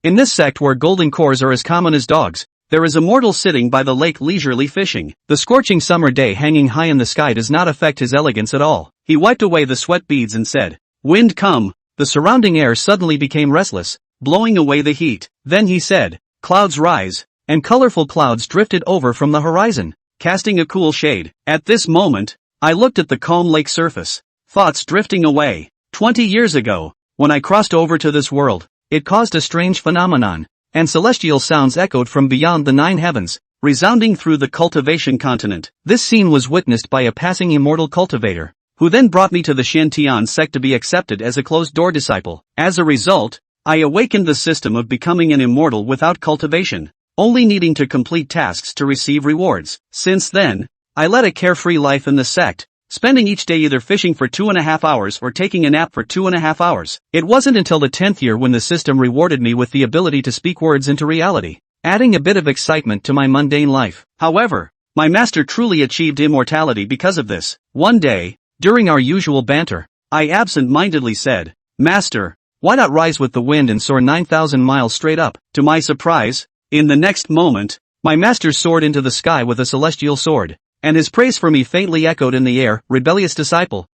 In this sect where golden cores are as common as dogs, there is a mortal sitting by the lake leisurely fishing. The scorching summer day hanging high in the sky does not affect his elegance at all. He wiped away the sweat beads and said, "Wind come." The surrounding air suddenly became restless, blowing away the heat. Then he said, "Clouds rise," and colorful clouds drifted over from the horizon, casting a cool shade. At this moment, I looked at the calm lake surface, thoughts drifting away. 20 years ago, when I crossed over to this world, it caused a strange phenomenon, and celestial sounds echoed from beyond the 9 heavens, resounding through the cultivation continent. This scene was witnessed by a passing immortal cultivator, who then brought me to the Shintian sect to be accepted as a closed-door disciple. As a result, I awakened the system of becoming an immortal without cultivation, only needing to complete tasks to receive rewards. Since then, I led a carefree life in the sect, spending each day either fishing for 2.5 hours or taking a nap for 2.5 hours. It wasn't until the 10th year when the system rewarded me with the ability to speak words into reality, adding a bit of excitement to my mundane life. However, my master truly achieved immortality because of this. One day, during our usual banter, I absent-mindedly said, "Master, why not rise with the wind and soar 9,000 miles straight up?" To my surprise, in the next moment, my master soared into the sky with a celestial sword, and his praise for me faintly echoed in the air, rebellious disciple,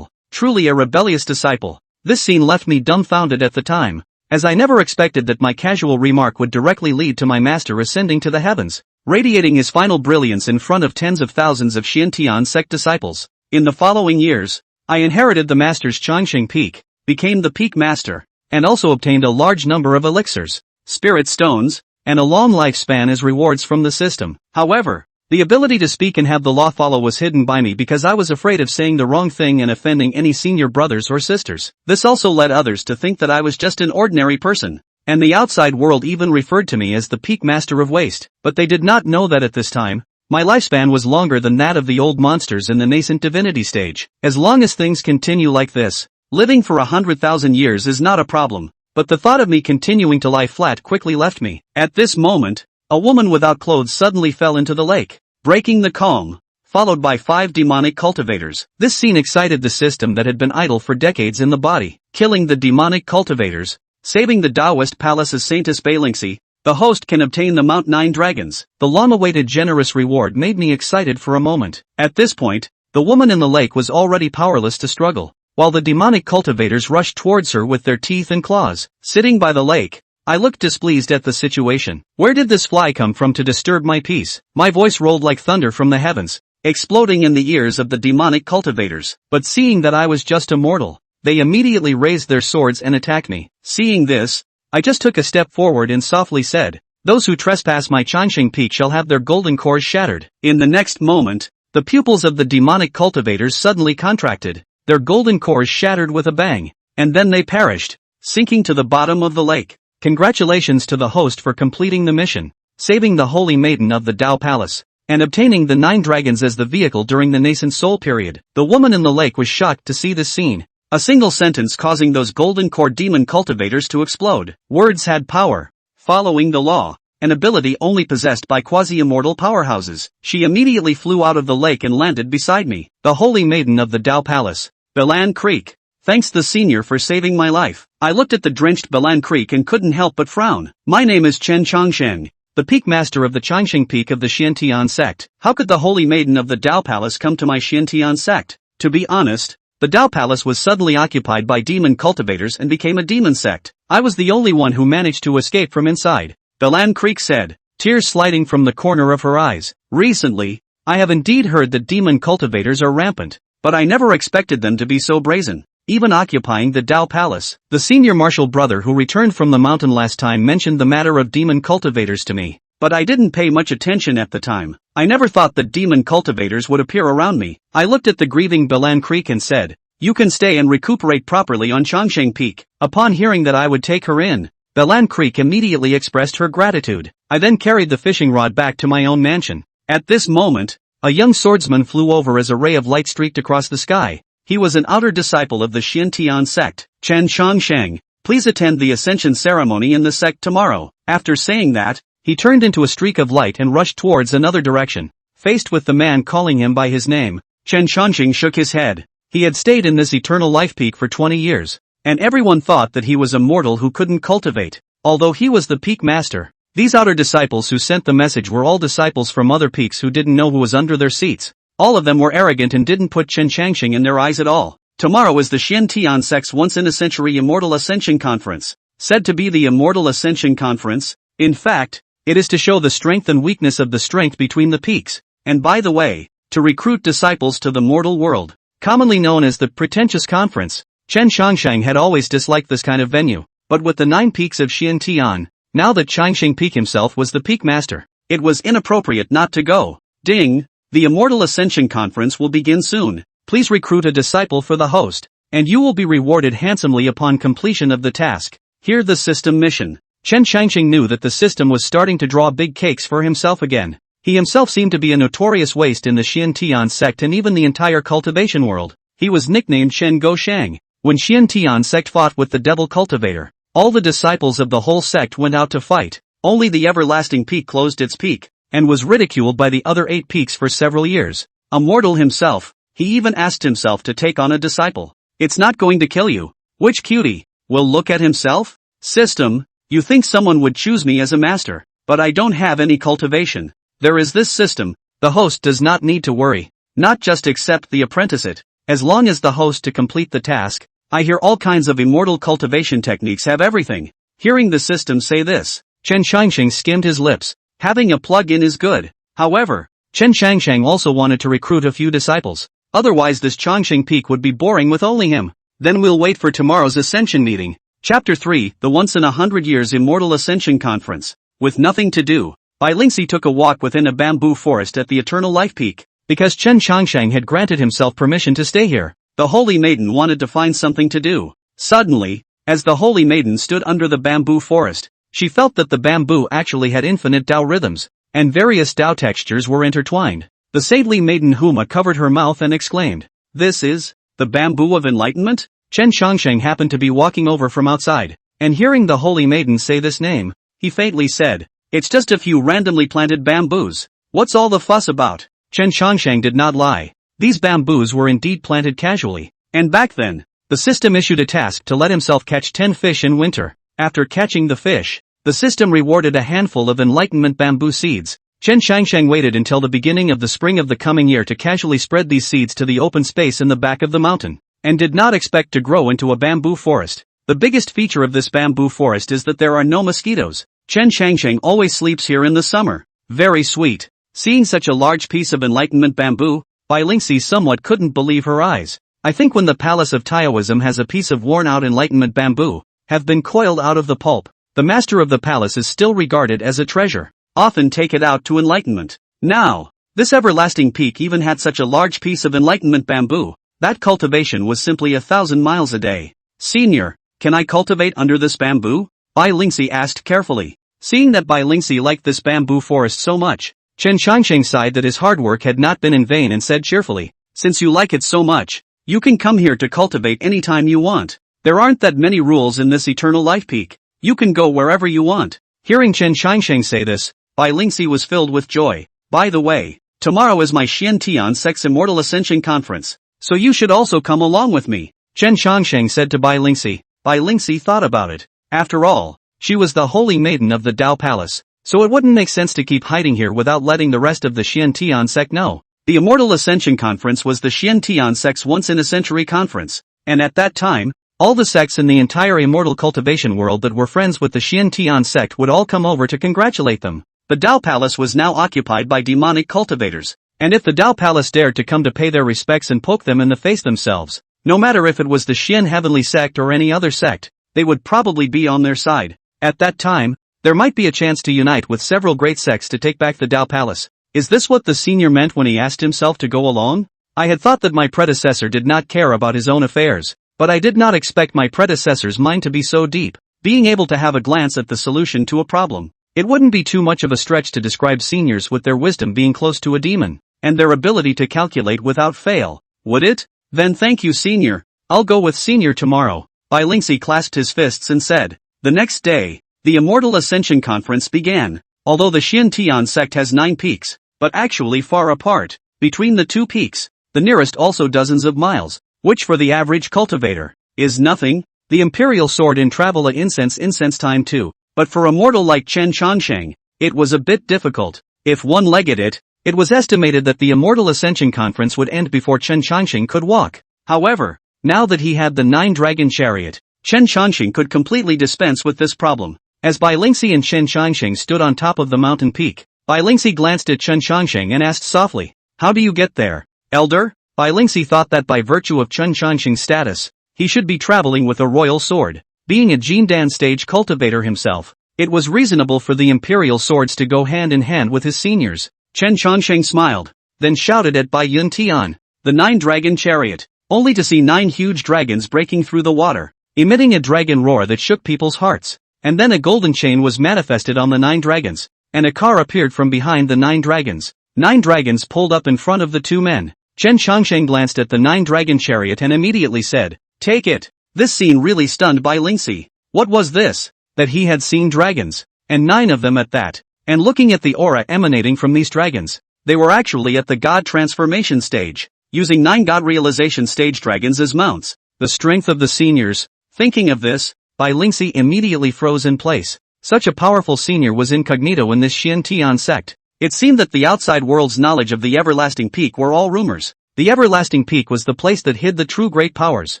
truly a rebellious disciple." This scene left me dumbfounded at the time, as I never expected that my casual remark would directly lead to my master ascending to the heavens, radiating his final brilliance in front of tens of thousands of Shintian sect disciples. In the following years, I inherited the master's Changsheng Peak, became the Peak Master, and also obtained a large number of elixirs, spirit stones, and a long lifespan as rewards from the system. However, the ability to speak and have the law follow was hidden by me because I was afraid of saying the wrong thing and offending any senior brothers or sisters. This also led others to think that I was just an ordinary person, and the outside world even referred to me as the Peak Master of Waste. But they did not know that at this time, my lifespan was longer than that of the old monsters in the nascent divinity stage. As long as things continue like this, living for 100,000 years is not a problem, but the thought of me continuing to lie flat quickly left me. At this moment, a woman without clothes suddenly fell into the lake, breaking the calm, followed by 5 demonic cultivators. This scene excited the system that had been idle for decades in the body, killing the demonic cultivators, saving the Taoist palace as Saint Balingsi. The host can obtain the Mount 9 dragons. The long-awaited generous reward made me excited for a moment. At this point, the woman in the lake was already powerless to struggle, while the demonic cultivators rushed towards her with their teeth and claws. Sitting by the lake, I looked displeased at the situation. Where did this fly come from to disturb my peace? My voice rolled like thunder from the heavens, exploding in the ears of the demonic cultivators. But seeing that I was just a mortal, they immediately raised their swords and attacked me. Seeing this, I just took a step forward and softly said, "Those who trespass my Changsheng Peak shall have their golden cores shattered." In the next moment, the pupils of the demonic cultivators suddenly contracted, their golden cores shattered with a bang, and then they perished, sinking to the bottom of the lake. Congratulations to the host for completing the mission, saving the holy maiden of the Tao Palace, and obtaining the 9 dragons as the vehicle during the nascent soul period. The woman in the lake was shocked to see this scene, a single sentence causing those golden core demon cultivators to explode. Words had power, following the law, an ability only possessed by quasi-immortal powerhouses. She immediately flew out of the lake and landed beside me, the holy maiden of the Tao Palace, Balan Creek. Thanks the senior for saving my life. I looked at the drenched Balan Creek and couldn't help but frown. My name is Chen Changsheng, the Peak Master of the Changsheng Peak of the Shintian sect. How could the holy maiden of the Tao Palace come to my Shintian sect? To be honest, the Tao Palace was suddenly occupied by demon cultivators and became a demon sect. I was the only one who managed to escape from inside, Balan Creek said, tears sliding from the corner of her eyes. Recently, I have indeed heard that demon cultivators are rampant, but I never expected them to be so brazen, even occupying the Tao Palace. The senior martial brother who returned from the mountain last time mentioned the matter of demon cultivators to me, but I didn't pay much attention at the time. I never thought that demon cultivators would appear around me. I looked at the grieving Balan Creek and said, "You can stay and recuperate properly on Changsheng Peak." Upon hearing that I would take her in, Balan Creek immediately expressed her gratitude. I then carried the fishing rod back to my own mansion. At this moment, a young swordsman flew over as a ray of light streaked across the sky. He was an outer disciple of the Shintian sect. "Chen Changsheng, please attend the ascension ceremony in the sect tomorrow." After saying that, he turned into a streak of light and rushed towards another direction. Faced with the man calling him by his name, Chen Changsheng shook his head. He had stayed in this eternal life peak for 20 years, and everyone thought that he was a mortal who couldn't cultivate, although he was the peak master. These outer disciples who sent the message were all disciples from other peaks who didn't know who was under their seats. All of them were arrogant and didn't put Chen Changxing in their eyes at all. Tomorrow is the Xian sect's once-in-a-century Immortal Ascension Conference. Said to be the Immortal Ascension Conference, in fact, it is to show the strength and weakness of the strength between the peaks, and by the way, to recruit disciples to the mortal world. Commonly known as the Pretentious Conference, Chen Changxing had always disliked this kind of venue, but with the 9 peaks of Xian, now that Changxing Peak himself was the peak master, it was inappropriate not to go. Ding! The Immortal Ascension Conference will begin soon. Please recruit a disciple for the host, and you will be rewarded handsomely upon completion of the task. Hear the system mission. Chen Changxing knew that the system was starting to draw big cakes for himself again. He himself seemed to be a notorious waste in the Xian sect and even the entire cultivation world. He was nicknamed Shen Goshang. When Xian sect fought with the devil cultivator, all the disciples of the whole sect went out to fight. Only the everlasting peak closed its peak, and was ridiculed by the other 8 peaks for several years. A mortal himself, he even asked himself to take on a disciple. It's not going to kill you. Which cutie will look at himself? System, you think someone would choose me as a master, but I don't have any cultivation. There is this system, the host does not need to worry, not just accept the apprentice it, as long as the host to complete the task. I hear all kinds of immortal cultivation techniques have everything. Hearing the system say this, Chen Changxing skimmed his lips. Having a plug-in is good. However, Chen Changxing also wanted to recruit a few disciples. Otherwise this Changxing Peak would be boring with only him. Then we'll wait for tomorrow's Ascension meeting. Chapter 3, the once-in-a-100 years Immortal Ascension Conference. With nothing to do, Bai Lingxi took a walk within a bamboo forest at the Eternal Life Peak. Because Chen Changxing had granted himself permission to stay here, the Holy Maiden wanted to find something to do. Suddenly, as the Holy Maiden stood under the bamboo forest, she felt that the bamboo actually had infinite Tao rhythms, and various Tao textures were intertwined. The saintly maiden Huma covered her mouth and exclaimed, "This is the bamboo of enlightenment?" Chen Changxing happened to be walking over from outside, and hearing the holy maiden say this name, he faintly said, "It's just a few randomly planted bamboos. What's all the fuss about?" Chen Changxing did not lie. These bamboos were indeed planted casually, and back then, the system issued a task to let himself catch 10 fish in winter. After catching the fish, the system rewarded a handful of enlightenment bamboo seeds. Chen Changxing waited until the beginning of the spring of the coming year to casually spread these seeds to the open space in the back of the mountain, and did not expect to grow into a bamboo forest. The biggest feature of this bamboo forest is that there are no mosquitoes. Chen Changxing always sleeps here in the summer. Very sweet. Seeing such a large piece of enlightenment bamboo, Bai Lingxi somewhat couldn't believe her eyes. I think when the palace of Taoism has a piece of worn-out enlightenment bamboo, have been coiled out of the pulp, the master of the palace is still regarded as a treasure. Often take it out to enlightenment. Now, this everlasting peak even had such a large piece of enlightenment bamboo, that cultivation was simply 1,000 miles a day. "Senior, can I cultivate under this bamboo?" Bai Lingxi asked carefully. Seeing that Bai Lingxi liked this bamboo forest so much, Chen Changxing sighed that his hard work had not been in vain and said cheerfully, "Since you like it so much, you can come here to cultivate anytime you want. There aren't that many rules in this Eternal Life Peak. You can go wherever you want." Hearing Chen Changxing say this, Bai Lingxi was filled with joy. "By the way, tomorrow is my Xian sect's Immortal Ascension Conference, so you should also come along with me," Chen Changxing said to Bai Lingxi. Bai Lingxi thought about it. After all, she was the holy maiden of the Tao Palace, so it wouldn't make sense to keep hiding here without letting the rest of the Xian sect know. The Immortal Ascension Conference was the Xian sect's once-in-a-century conference, and at that time, all the sects in the entire immortal cultivation world that were friends with the Xian sect would all come over to congratulate them. The Tao Palace was now occupied by demonic cultivators, and if the Tao Palace dared to come to pay their respects and poke them in the face themselves, no matter if it was the Xian Heavenly Sect or any other sect, they would probably be on their side. At that time, there might be a chance to unite with several great sects to take back the Tao Palace. Is this what the senior meant when he asked himself to go along? I had thought that my predecessor did not care about his own affairs, but I did not expect my predecessor's mind to be so deep, being able to have a glance at the solution to a problem. It wouldn't be too much of a stretch to describe seniors with their wisdom being close to a demon, and their ability to calculate without fail, would it? Then thank you, senior. I'll go with senior tomorrow. Bai Lingxi clasped his fists and said. The next day, the Immortal Ascension Conference began. Although the Xian sect has 9 peaks, but actually far apart, between the 2 peaks, the nearest also dozens of miles, which for the average cultivator, is nothing. The imperial sword in travel at incense time too, but for a mortal like Chen Changsheng, it was a bit difficult. If one-legged it was estimated that the Immortal Ascension Conference would end before Chen Changsheng could walk. However, now that he had the 9-dragon chariot, Chen Changsheng could completely dispense with this problem. As Bai Lingxi and Chen Changsheng stood on top of the mountain peak, Bai Lingxi glanced at Chen Changsheng and asked softly, "How do you get there, elder?" Bai Lingxi thought that by virtue of Chen Changsheng's status, he should be traveling with a royal sword. Being a Jindan stage cultivator himself, it was reasonable for the imperial swords to go hand in hand with his seniors. Chen Changsheng smiled, then shouted at Bai Yuntian, "The 9-dragon chariot," only to see 9 huge dragons breaking through the water, emitting a dragon roar that shook people's hearts. And then a golden chain was manifested on the 9 dragons, and a car appeared from behind the 9 dragons. 9 dragons pulled up in front of the 2 men. Chen Changsheng glanced at the 9-dragon chariot and immediately said, "Take it." This scene really stunned Bai Lingxi. What was this? That he had seen dragons, and 9 of them at that. And looking at the aura emanating from these dragons, they were actually at the god transformation stage, using 9 god realization stage dragons as mounts. The strength of the seniors. Thinking of this, Bai Lingxi immediately froze in place. Such a powerful senior was incognito in this Xian Tian sect. It seemed that the outside world's knowledge of the Everlasting Peak were all rumors. The Everlasting Peak was the place that hid the true great powers.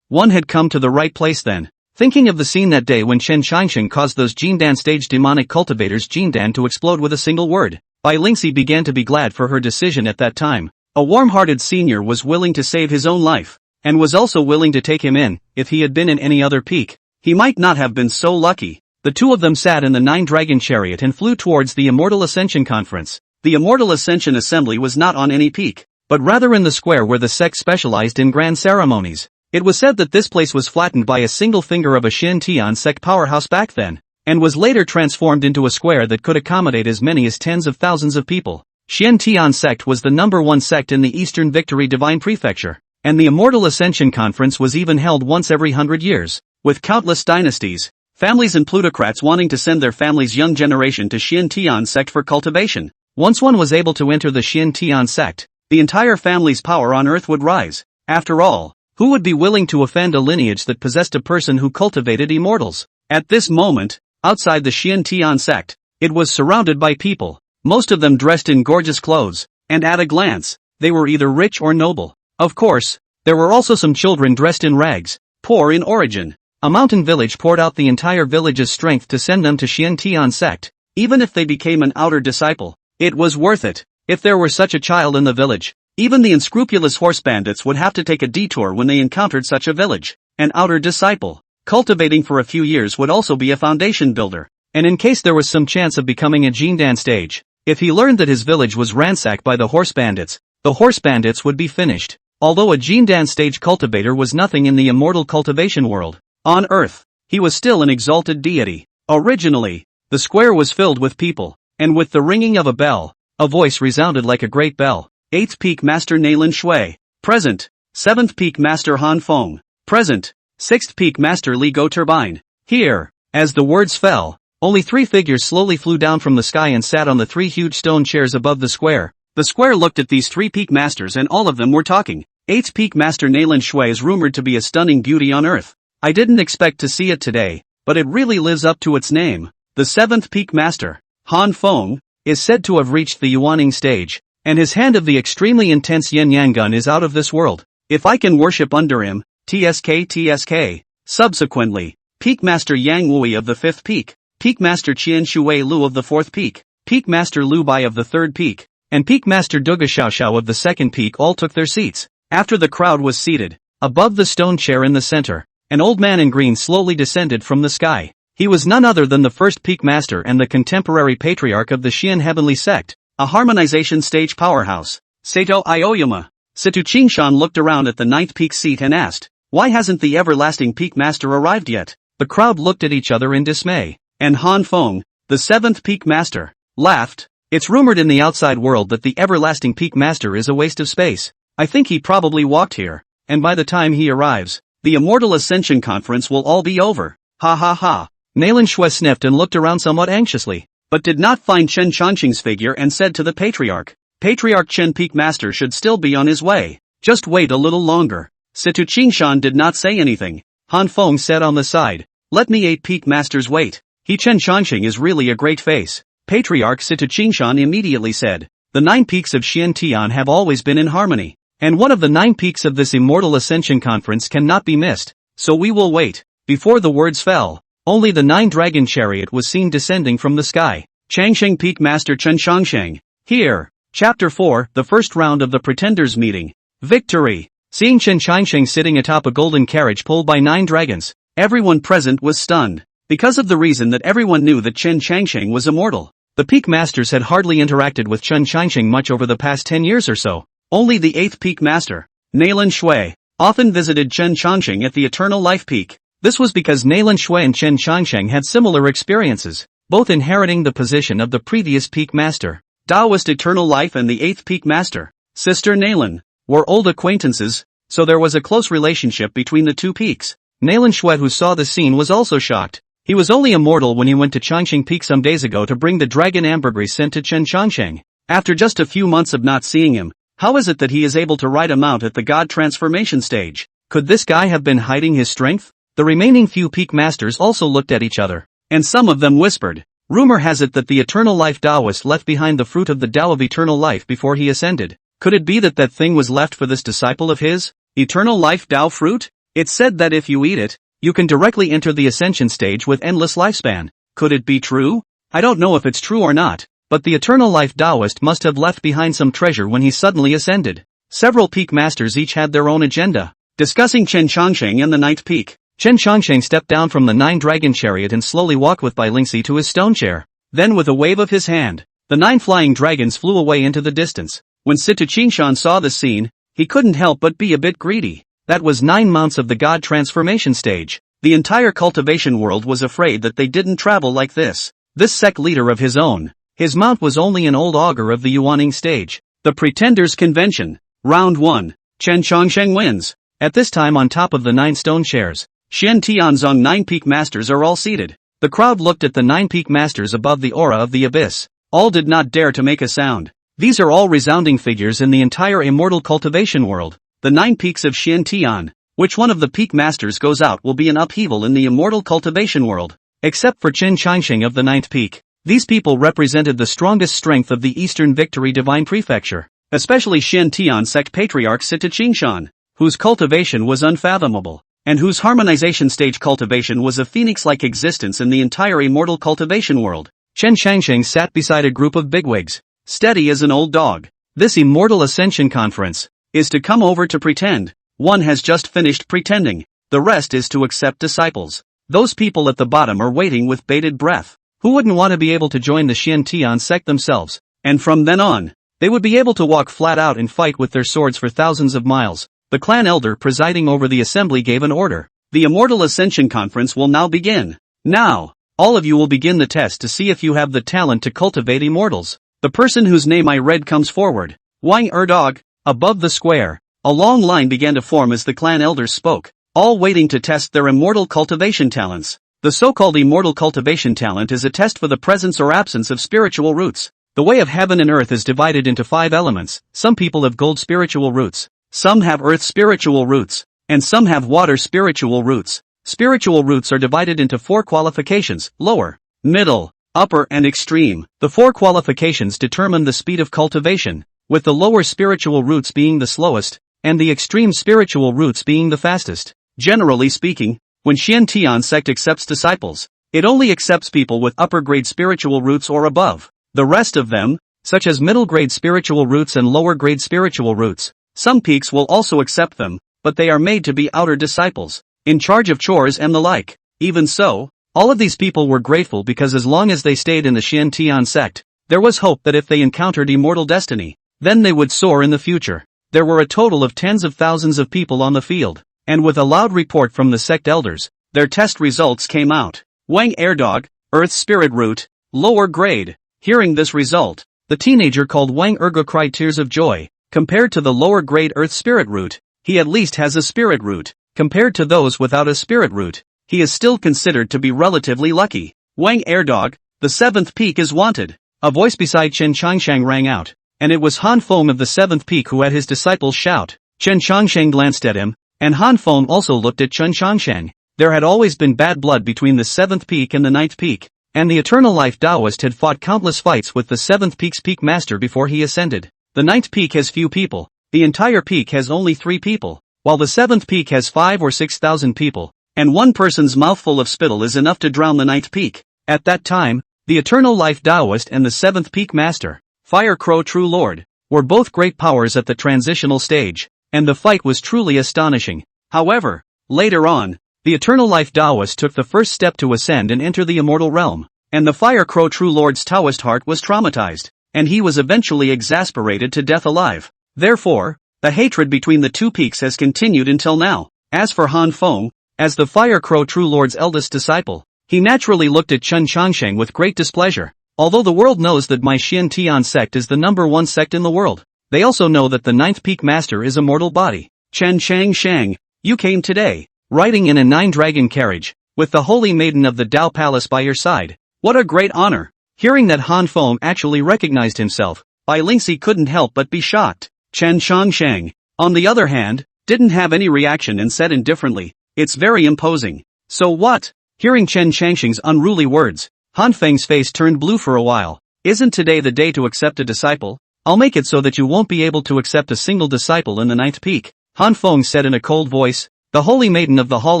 One had come to the right place then. Thinking of the scene that day when Chen Changsheng caused those Jindan stage demonic cultivators Jindan to explode with a single word, Bai Lingxi began to be glad for her decision at that time. A warm-hearted senior was willing to save his own life, and was also willing to take him in. If he had been in any other peak, he might not have been so lucky. The 2 of them sat in the 9-dragon chariot and flew towards the Immortal Ascension Conference. The Immortal Ascension Assembly was not on any peak, but rather in the square where the sect specialized in grand ceremonies. It was said that this place was flattened by a single finger of a Xian Tian sect powerhouse back then, and was later transformed into a square that could accommodate as many as tens of thousands of people. Xian Tian sect was the #1 sect in the Eastern Victory Divine Prefecture, and the Immortal Ascension Conference was even held once every 100 years, with countless dynasties, families and plutocrats wanting to send their family's young generation to Xian Tian sect for cultivation. Once one was able to enter the Xian Tian sect, the entire family's power on earth would rise. After all, who would be willing to offend a lineage that possessed a person who cultivated immortals? At this moment, outside the Xian Tian sect, it was surrounded by people, most of them dressed in gorgeous clothes, and at a glance, they were either rich or noble. Of course, there were also some children dressed in rags, poor in origin. A mountain village poured out the entire village's strength to send them to Xian Tian sect. Even if they became an outer disciple, it was worth it. If there were such a child in the village, even the unscrupulous horse bandits would have to take a detour when they encountered such a village. An outer disciple, cultivating for a few years would also be a foundation builder. And in case there was some chance of becoming a Jindan stage, if he learned that his village was ransacked by the horse bandits would be finished. Although a Jindan stage cultivator was nothing in the immortal cultivation world, on earth, he was still an exalted deity. Originally, the square was filled with people, and with the ringing of a bell, a voice resounded like a great bell. 8th Peak Master Nailan Shui, present. 7th Peak Master Han Feng, present. 6th Peak Master Li Go Turbine, here. As the words fell, only 3 figures slowly flew down from the sky and sat on the 3 huge stone chairs above the square. The square looked at these 3 peak masters and all of them were talking. 8th Peak Master Nailan Shui is rumored to be a stunning beauty on earth. I didn't expect to see it today, but it really lives up to its name. The 7th Peak Master, Han Feng, is said to have reached the Yuaning stage, and his hand of the extremely intense yin yang gun is out of this world. If I can worship under him, TSK. Subsequently, Peak Master Yang Wui of the 5th Peak, Peak Master Qian Shui Lu of the 4th Peak, Peak Master Lu Bai of the 3rd Peak, and Peak Master Duga Xiaoxiao of the 2nd Peak all took their seats. After the crowd was seated, above the stone chair in the center, an old man in green slowly descended from the sky. He was none other than the 1st Peak Master and the contemporary patriarch of the Xian Heavenly Sect, a harmonization stage powerhouse, Sato Aoyama. Situ Qingshan looked around at the 9th Peak seat and asked, "Why hasn't the Everlasting Peak Master arrived yet?" The crowd looked at each other in dismay, and Han Feng, the 7th Peak Master, laughed. It's rumored in the outside world that the Everlasting Peak Master is a waste of space. I think he probably walked here, and by the time he arrives, the Immortal Ascension Conference will all be over. Ha ha ha. Nailan Shui sniffed and looked around somewhat anxiously, but did not find Chen Changqing's figure and said to the Patriarch, "Patriarch Chen Peak Master should still be on his way. Just wait a little longer." Situ Qingshan did not say anything. Han Feng said on the side. Let me 8 peak masters wait. He Chen Changxing is really a great face. Patriarch Sita Qingshan immediately said. The 9 peaks of Xiantian have always been in harmony. And one of the 9 peaks of this Immortal Ascension Conference cannot be missed. So we will wait. Before the words fell, only the 9 dragon chariot was seen descending from the sky. Changsheng Peak Master Chen Changsheng. Here. Chapter 4, the first round of the Pretenders meeting. Victory. Seeing Chen Changsheng sitting atop a golden carriage pulled by 9 dragons, everyone present was stunned. Because of the reason that everyone knew that Chen Changsheng was immortal. The Peak Masters had hardly interacted with Chen Changsheng much over the past 10 years or so. Only the 8th Peak Master, Nailan Shui, often visited Chen Changsheng at the Eternal Life Peak. This was because Nailan Shui and Chen Changsheng had similar experiences, both inheriting the position of the previous Peak Master. Taoist Eternal Life and the 8th Peak Master, Sister Nailan, were old acquaintances, so there was a close relationship between the 2 peaks. Nailan Shui, who saw the scene, was also shocked. He was only immortal when he went to Changsheng Peak some days ago to bring the dragon ambergris sent to Chen Changsheng. After just a few months of not seeing him, how is it that he is able to ride a mount at the God transformation stage? Could this guy have been hiding his strength? The remaining few Peak Masters also looked at each other, and some of them whispered. Rumor has it that the Eternal Life Taoist left behind the fruit of the Tao of Eternal Life before he ascended. Could it be that that thing was left for this disciple of his? Eternal Life Tao fruit? It's said that if you eat it, you can directly enter the ascension stage with endless lifespan. Could it be true? I don't know if it's true or not, but the Eternal Life Taoist must have left behind some treasure when he suddenly ascended. Several Peak Masters each had their own agenda, discussing Chen Changsheng and the 9th Peak. Chen Changsheng stepped down from the 9 dragon chariot and slowly walked with Bai Lingxi to his stone chair. Then with a wave of his hand, the 9 flying dragons flew away into the distance. When Sita Qingshan saw the scene, he couldn't help but be a bit greedy. That was 9 mounts of the God transformation stage. The entire cultivation world was afraid that they didn't travel like this. This sect leader of his own, his mount was only an old augur of the Yuaning stage. The Pretenders Convention. Round 1. Chen Changsheng wins. At this time, on top of the 9 stone chairs, Xian Tianzong 9 Peak Masters are all seated. The crowd looked at the 9 Peak Masters above the aura of the abyss. All did not dare to make a sound. These are all resounding figures in the entire immortal cultivation world. The 9 peaks of Xian Tian. Which one of the Peak Masters goes out will be an upheaval in the immortal cultivation world. Except for Chen Changsheng of the 9th Peak. These people represented the strongest strength of the Eastern Victory Divine Prefecture. Especially Xian Tian sect patriarch Sita Qingshan, whose cultivation was unfathomable, and whose harmonization stage cultivation was a phoenix-like existence in the entire immortal cultivation world. Chen Changsheng sat beside a group of bigwigs, steady as an old dog. This Immortal Ascension Conference is to come over to pretend. One has just finished pretending. The rest is to accept disciples. Those people at the bottom are waiting with bated breath. Who wouldn't want to be able to join the Xian Tian sect themselves? And from then on, they would be able to walk flat out and fight with their swords for thousands of miles. The clan elder presiding over the assembly gave an order. The Immortal Ascension Conference will now begin. Now, all of you will begin the test to see if you have the talent to cultivate immortals. The person whose name I read comes forward. Wang Erdog. Above the square, a long line began to form as the clan elders spoke, all waiting to test their immortal cultivation talents. The so-called immortal cultivation talent is a test for the presence or absence of spiritual roots. The way of heaven and earth is divided into 5 elements. Some people have gold spiritual roots, some have earth spiritual roots, and some have water spiritual roots. Spiritual roots are divided into 4 qualifications: lower, middle, upper, and extreme. The 4 qualifications determine the speed of cultivation, with the lower spiritual roots being the slowest, and the extreme spiritual roots being the fastest. Generally speaking, when Xian Tian sect accepts disciples, it only accepts people with upper-grade spiritual roots or above. The rest of them, such as middle-grade spiritual roots and lower-grade spiritual roots, some peaks will also accept them, but they are made to be outer disciples, in charge of chores and the like. Even so, all of these people were grateful because as long as they stayed in the Xian Tian sect, there was hope that if they encountered immortal destiny, then they would soar in the future. There were a total of tens of thousands of people on the field, and with a loud report from the sect elders, their test results came out. Wang Erdog, Earth Spirit Root, lower grade. Hearing this result, the teenager called Wang Ergo cried tears of joy. Compared to the lower grade Earth Spirit Root, he at least has a Spirit Root. Compared to those without a Spirit Root, he is still considered to be relatively lucky. Wang Erdog, the 7th peak is wanted. A voice beside Chen Changsheng rang out, and it was Han Feng of the 7th peak who had his disciples shout. Chen Changsheng glanced at him, and Han Feng also looked at Chen Changsheng. There had always been bad blood between the 7th peak and the 9th peak, and the Eternal Life Taoist had fought countless fights with the 7th peak's peak master before he ascended. The 9th peak has few people. The entire peak has only 3 people, while the 7th peak has 5 or 6,000 people, and one person's mouthful of spittle is enough to drown the 9th peak. At that time, the Eternal Life Taoist and the 7th peak master, Fire Crow True Lord, were both great powers at the transitional stage, and the fight was truly astonishing. However, later on, the Eternal Life Taoist took the first step to ascend and enter the immortal realm, and the Fire Crow True Lord's Taoist heart was traumatized, and he was eventually exasperated to death alive. Therefore, the hatred between the two peaks has continued until now. As for Han Feng, as the Fire Crow True Lord's eldest disciple, he naturally looked at Chen Changsheng with great displeasure. Although the world knows that my Xian Tian sect is the #1 sect in the world, they also know that the 9th peak master is a mortal body. Chen Changsheng, you came today, riding in a 9-dragon carriage, with the holy maiden of the Dao Palace by your side. What a great honor! Hearing that Han Feng actually recognized himself, Bai Lingxi couldn't help but be shocked. Chen Changsheng, on the other hand, didn't have any reaction and said indifferently, "It's very imposing." So what? Hearing Chen Changsheng's unruly words, Han Feng's face turned blue for a while. Isn't today the day to accept a disciple? I'll make it so that you won't be able to accept a single disciple in the 9th peak. Han Feng said in a cold voice. The holy maiden of the Hall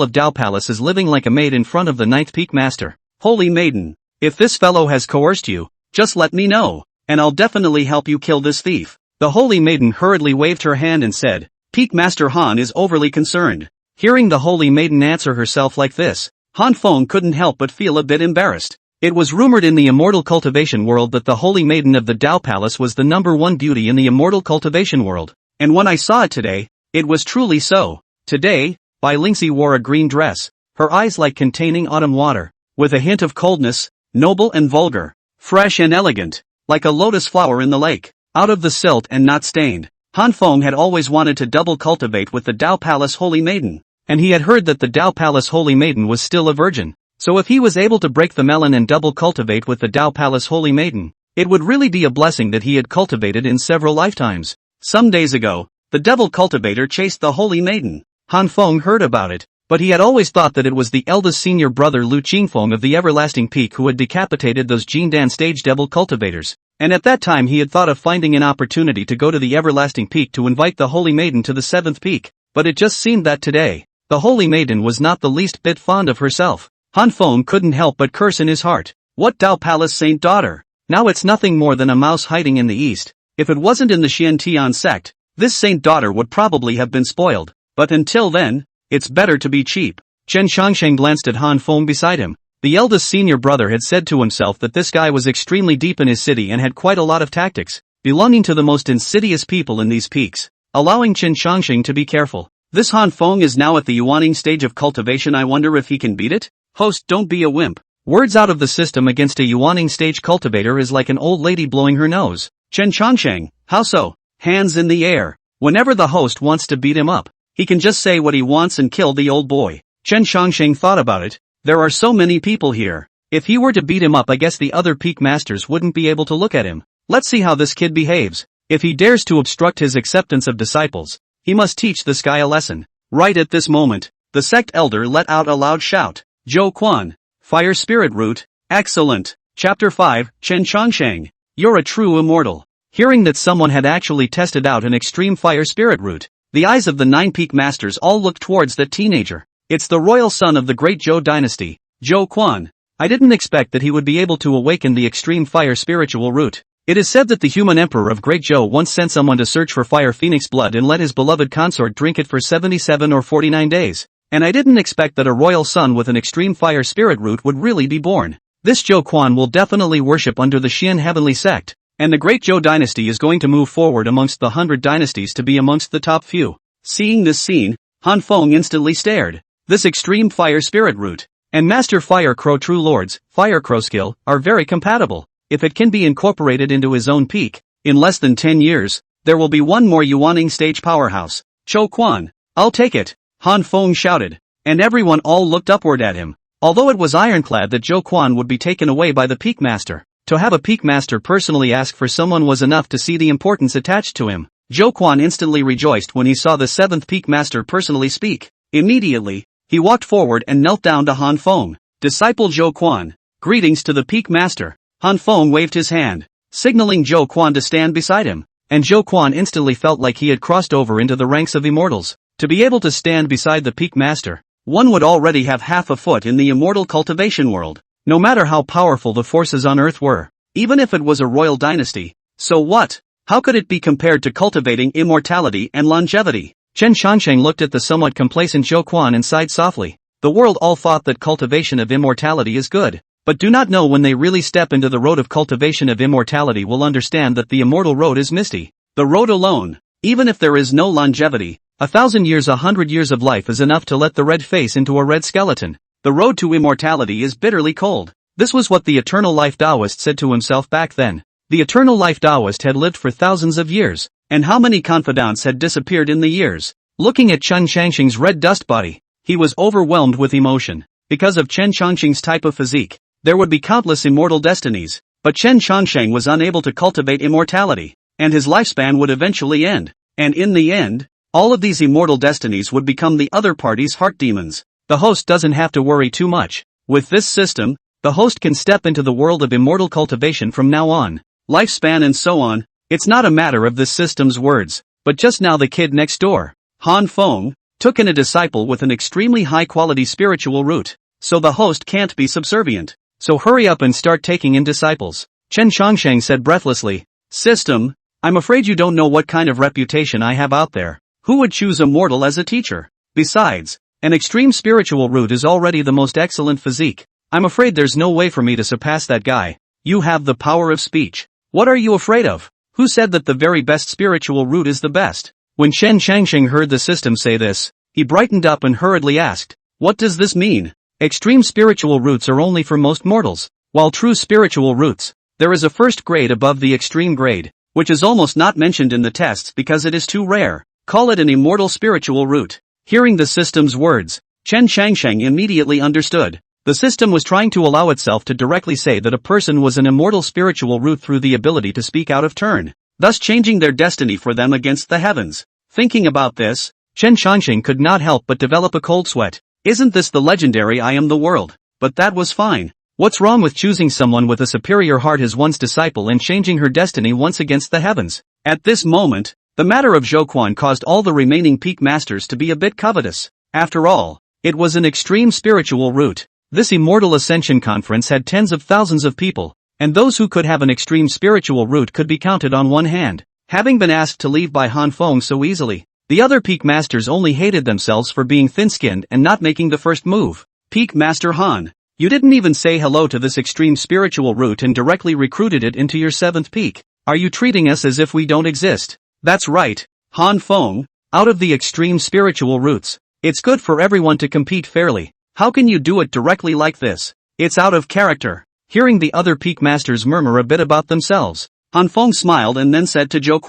of Dao Palace is living like a maid in front of the 9th peak master. Holy maiden, if this fellow has coerced you, just let me know, and I'll definitely help you kill this thief. The holy maiden hurriedly waved her hand and said, Peak Master Han is overly concerned. Hearing the holy maiden answer herself like this, Han Feng couldn't help but feel a bit embarrassed. It was rumored in the immortal cultivation world that the holy maiden of the Dao Palace was the #1 beauty in the immortal cultivation world, and when I saw it today, it was truly so. Today, Bai Lingxi wore a green dress, her eyes like containing autumn water, with a hint of coldness, noble and vulgar, fresh and elegant, like a lotus flower in the lake, out of the silt and not stained. Han Feng had always wanted to double cultivate with the Dao Palace holy maiden, and he had heard that the Dao Palace holy maiden was still a virgin. So if he was able to break the melon and double cultivate with the Dao Palace holy maiden, it would really be a blessing that he had cultivated in several lifetimes. Some days ago, the devil cultivator chased the holy maiden. Han Feng heard about it, but he had always thought that it was the eldest senior brother Lu Qingfeng of the Everlasting Peak who had decapitated those Jindan stage devil cultivators, and at that time he had thought of finding an opportunity to go to the Everlasting Peak to invite the holy maiden to the 7th peak, but it just seemed that today, the holy maiden was not the least bit fond of herself. Han Feng couldn't help but curse in his heart. What Dao Palace saint daughter? Now it's nothing more than a mouse hiding in the east. If it wasn't in the Xian Tian sect, this saint daughter would probably have been spoiled. But until then, it's better to be cheap. Chen Changsheng glanced at Han Feng beside him. The eldest senior brother had said to himself that this guy was extremely deep in his city and had quite a lot of tactics, belonging to the most insidious people in these peaks, allowing Chen Changsheng to be careful. This Han Feng is now at the yuaning stage of cultivation. I wonder if he can beat it? Host, don't be a wimp. Words out of the system against a yuaning stage cultivator is like an old lady blowing her nose. Chen Changsheng, how so? Hands in the air. Whenever the host wants to beat him up, he can just say what he wants and kill the old boy. Chen Changsheng thought about it. There are so many people here. If he were to beat him up, I guess the other peak masters wouldn't be able to look at him. Let's see how this kid behaves. If he dares to obstruct his acceptance of disciples, he must teach this guy a lesson. Right at this moment, the sect elder let out a loud shout. Zhou Quan, Fire Spirit Root, excellent. Chapter 5, Chen Changsheng, you're a true immortal. Hearing that someone had actually tested out an extreme Fire Spirit Root, the eyes of the 9 peak masters all looked towards that teenager. It's the royal son of the great Zhou dynasty, Zhou Quan. I didn't expect that he would be able to awaken the extreme Fire Spiritual Root. It is said that the human emperor of Great Zhou once sent someone to search for Fire Phoenix blood and let his beloved consort drink it for 77 or 49 days. And I didn't expect that a royal son with an extreme Fire Spirit Root would really be born. This Zhou Quan will definitely worship under the Xian Heavenly Sect, and the Great Zhou dynasty is going to move forward amongst the 100 dynasties to be amongst the top few. Seeing this scene, Han Feng instantly stared. This extreme Fire Spirit Root and Master Fire Crow True Lord's Fire Crow skill are very compatible. If it can be incorporated into his own peak, in less than 10 years, there will be one more yuaning stage powerhouse. Zhou Quan, I'll take it. Han Feng shouted, and everyone all looked upward at him. Although it was ironclad that Zhou Quan would be taken away by the peak master, to have a peak master personally ask for someone was enough to see the importance attached to him. Zhou Quan instantly rejoiced when he saw the 7th peak master personally speak. Immediately, He walked forward and knelt down to Han Feng. Disciple Zhou Quan. Greetings to the Peak Master. Han Feng waved his hand, signaling Zhou Quan to stand beside him, and Zhou Quan instantly felt like he had crossed over into the ranks of immortals. To be able to stand beside the Peak Master, one would already have half a foot in the immortal cultivation world, no matter how powerful the forces on Earth were, even if it was a royal dynasty. So what? How could it be compared to cultivating immortality and longevity? Chen Changsheng looked at the somewhat complacent Zhou Quan and sighed softly. The world all thought that cultivation of immortality is good, but do not know when they really step into the road of cultivation of immortality will understand that the immortal road is misty. The road alone, even if there is no longevity, 1,000 years 100 years of life is enough to let the red face into a red skeleton. The road to immortality is bitterly cold. This was what the eternal life Taoist said to himself back then. The eternal life Taoist had lived for thousands of years, and how many confidants had disappeared in the years? Looking at Chen Changsheng's red dust body, he was overwhelmed with emotion. Because of Chen Changsheng's type of physique, there would be countless immortal destinies, but Chen Changsheng was unable to cultivate immortality, and his lifespan would eventually end. And in the end, all of these immortal destinies would become the other party's heart demons. The host doesn't have to worry too much. With this system, the host can step into the world of immortal cultivation from now on. Lifespan and so on. It's not a matter of this system's words, but just now the kid next door, Han Feng, took in a disciple with an extremely high-quality spiritual root, so the host can't be subservient. So hurry up and start taking in disciples. Chen Changsheng said breathlessly. System, I'm afraid you don't know what kind of reputation I have out there. Who would choose a mortal as a teacher? Besides, an extreme spiritual root is already the most excellent physique. I'm afraid there's no way for me to surpass that guy. You have the power of speech. What are you afraid of? Who said that the very best spiritual root is the best? When Chen Changsheng heard the system say this, he brightened up and hurriedly asked, what does this mean? Extreme spiritual roots are only for most mortals, while true spiritual roots, there is a first grade above the extreme grade, which is almost not mentioned in the tests because it is too rare. Call it an immortal spiritual root. Hearing the system's words, Chen Changsheng immediately understood. The system was trying to allow itself to directly say that a person was an immortal spiritual root through the ability to speak out of turn, thus changing their destiny for them against the heavens. Thinking about this, Chen Changsheng could not help but develop a cold sweat. Isn't this the legendary I am the world? But that was fine. What's wrong with choosing someone with a superior heart as one's disciple and changing her destiny once against the heavens? At this moment, the matter of Zhou Quan caused all the remaining peak masters to be a bit covetous. After all, it was an extreme spiritual root. This immortal ascension conference had tens of thousands of people, and those who could have an extreme spiritual root could be counted on one hand. Having been asked to leave by Han Feng so easily, the other peak masters only hated themselves for being thin-skinned and not making the first move. Peak Master Han, you didn't even say hello to this extreme spiritual root and directly recruited it into your 7th peak. Are you treating us as if we don't exist? That's right, Han Feng, out of the extreme spiritual roots. It's good for everyone to compete fairly. How can you do it directly like this? It's out of character. Hearing the other peak masters murmur a bit about themselves, Han Feng smiled and then said to Zhou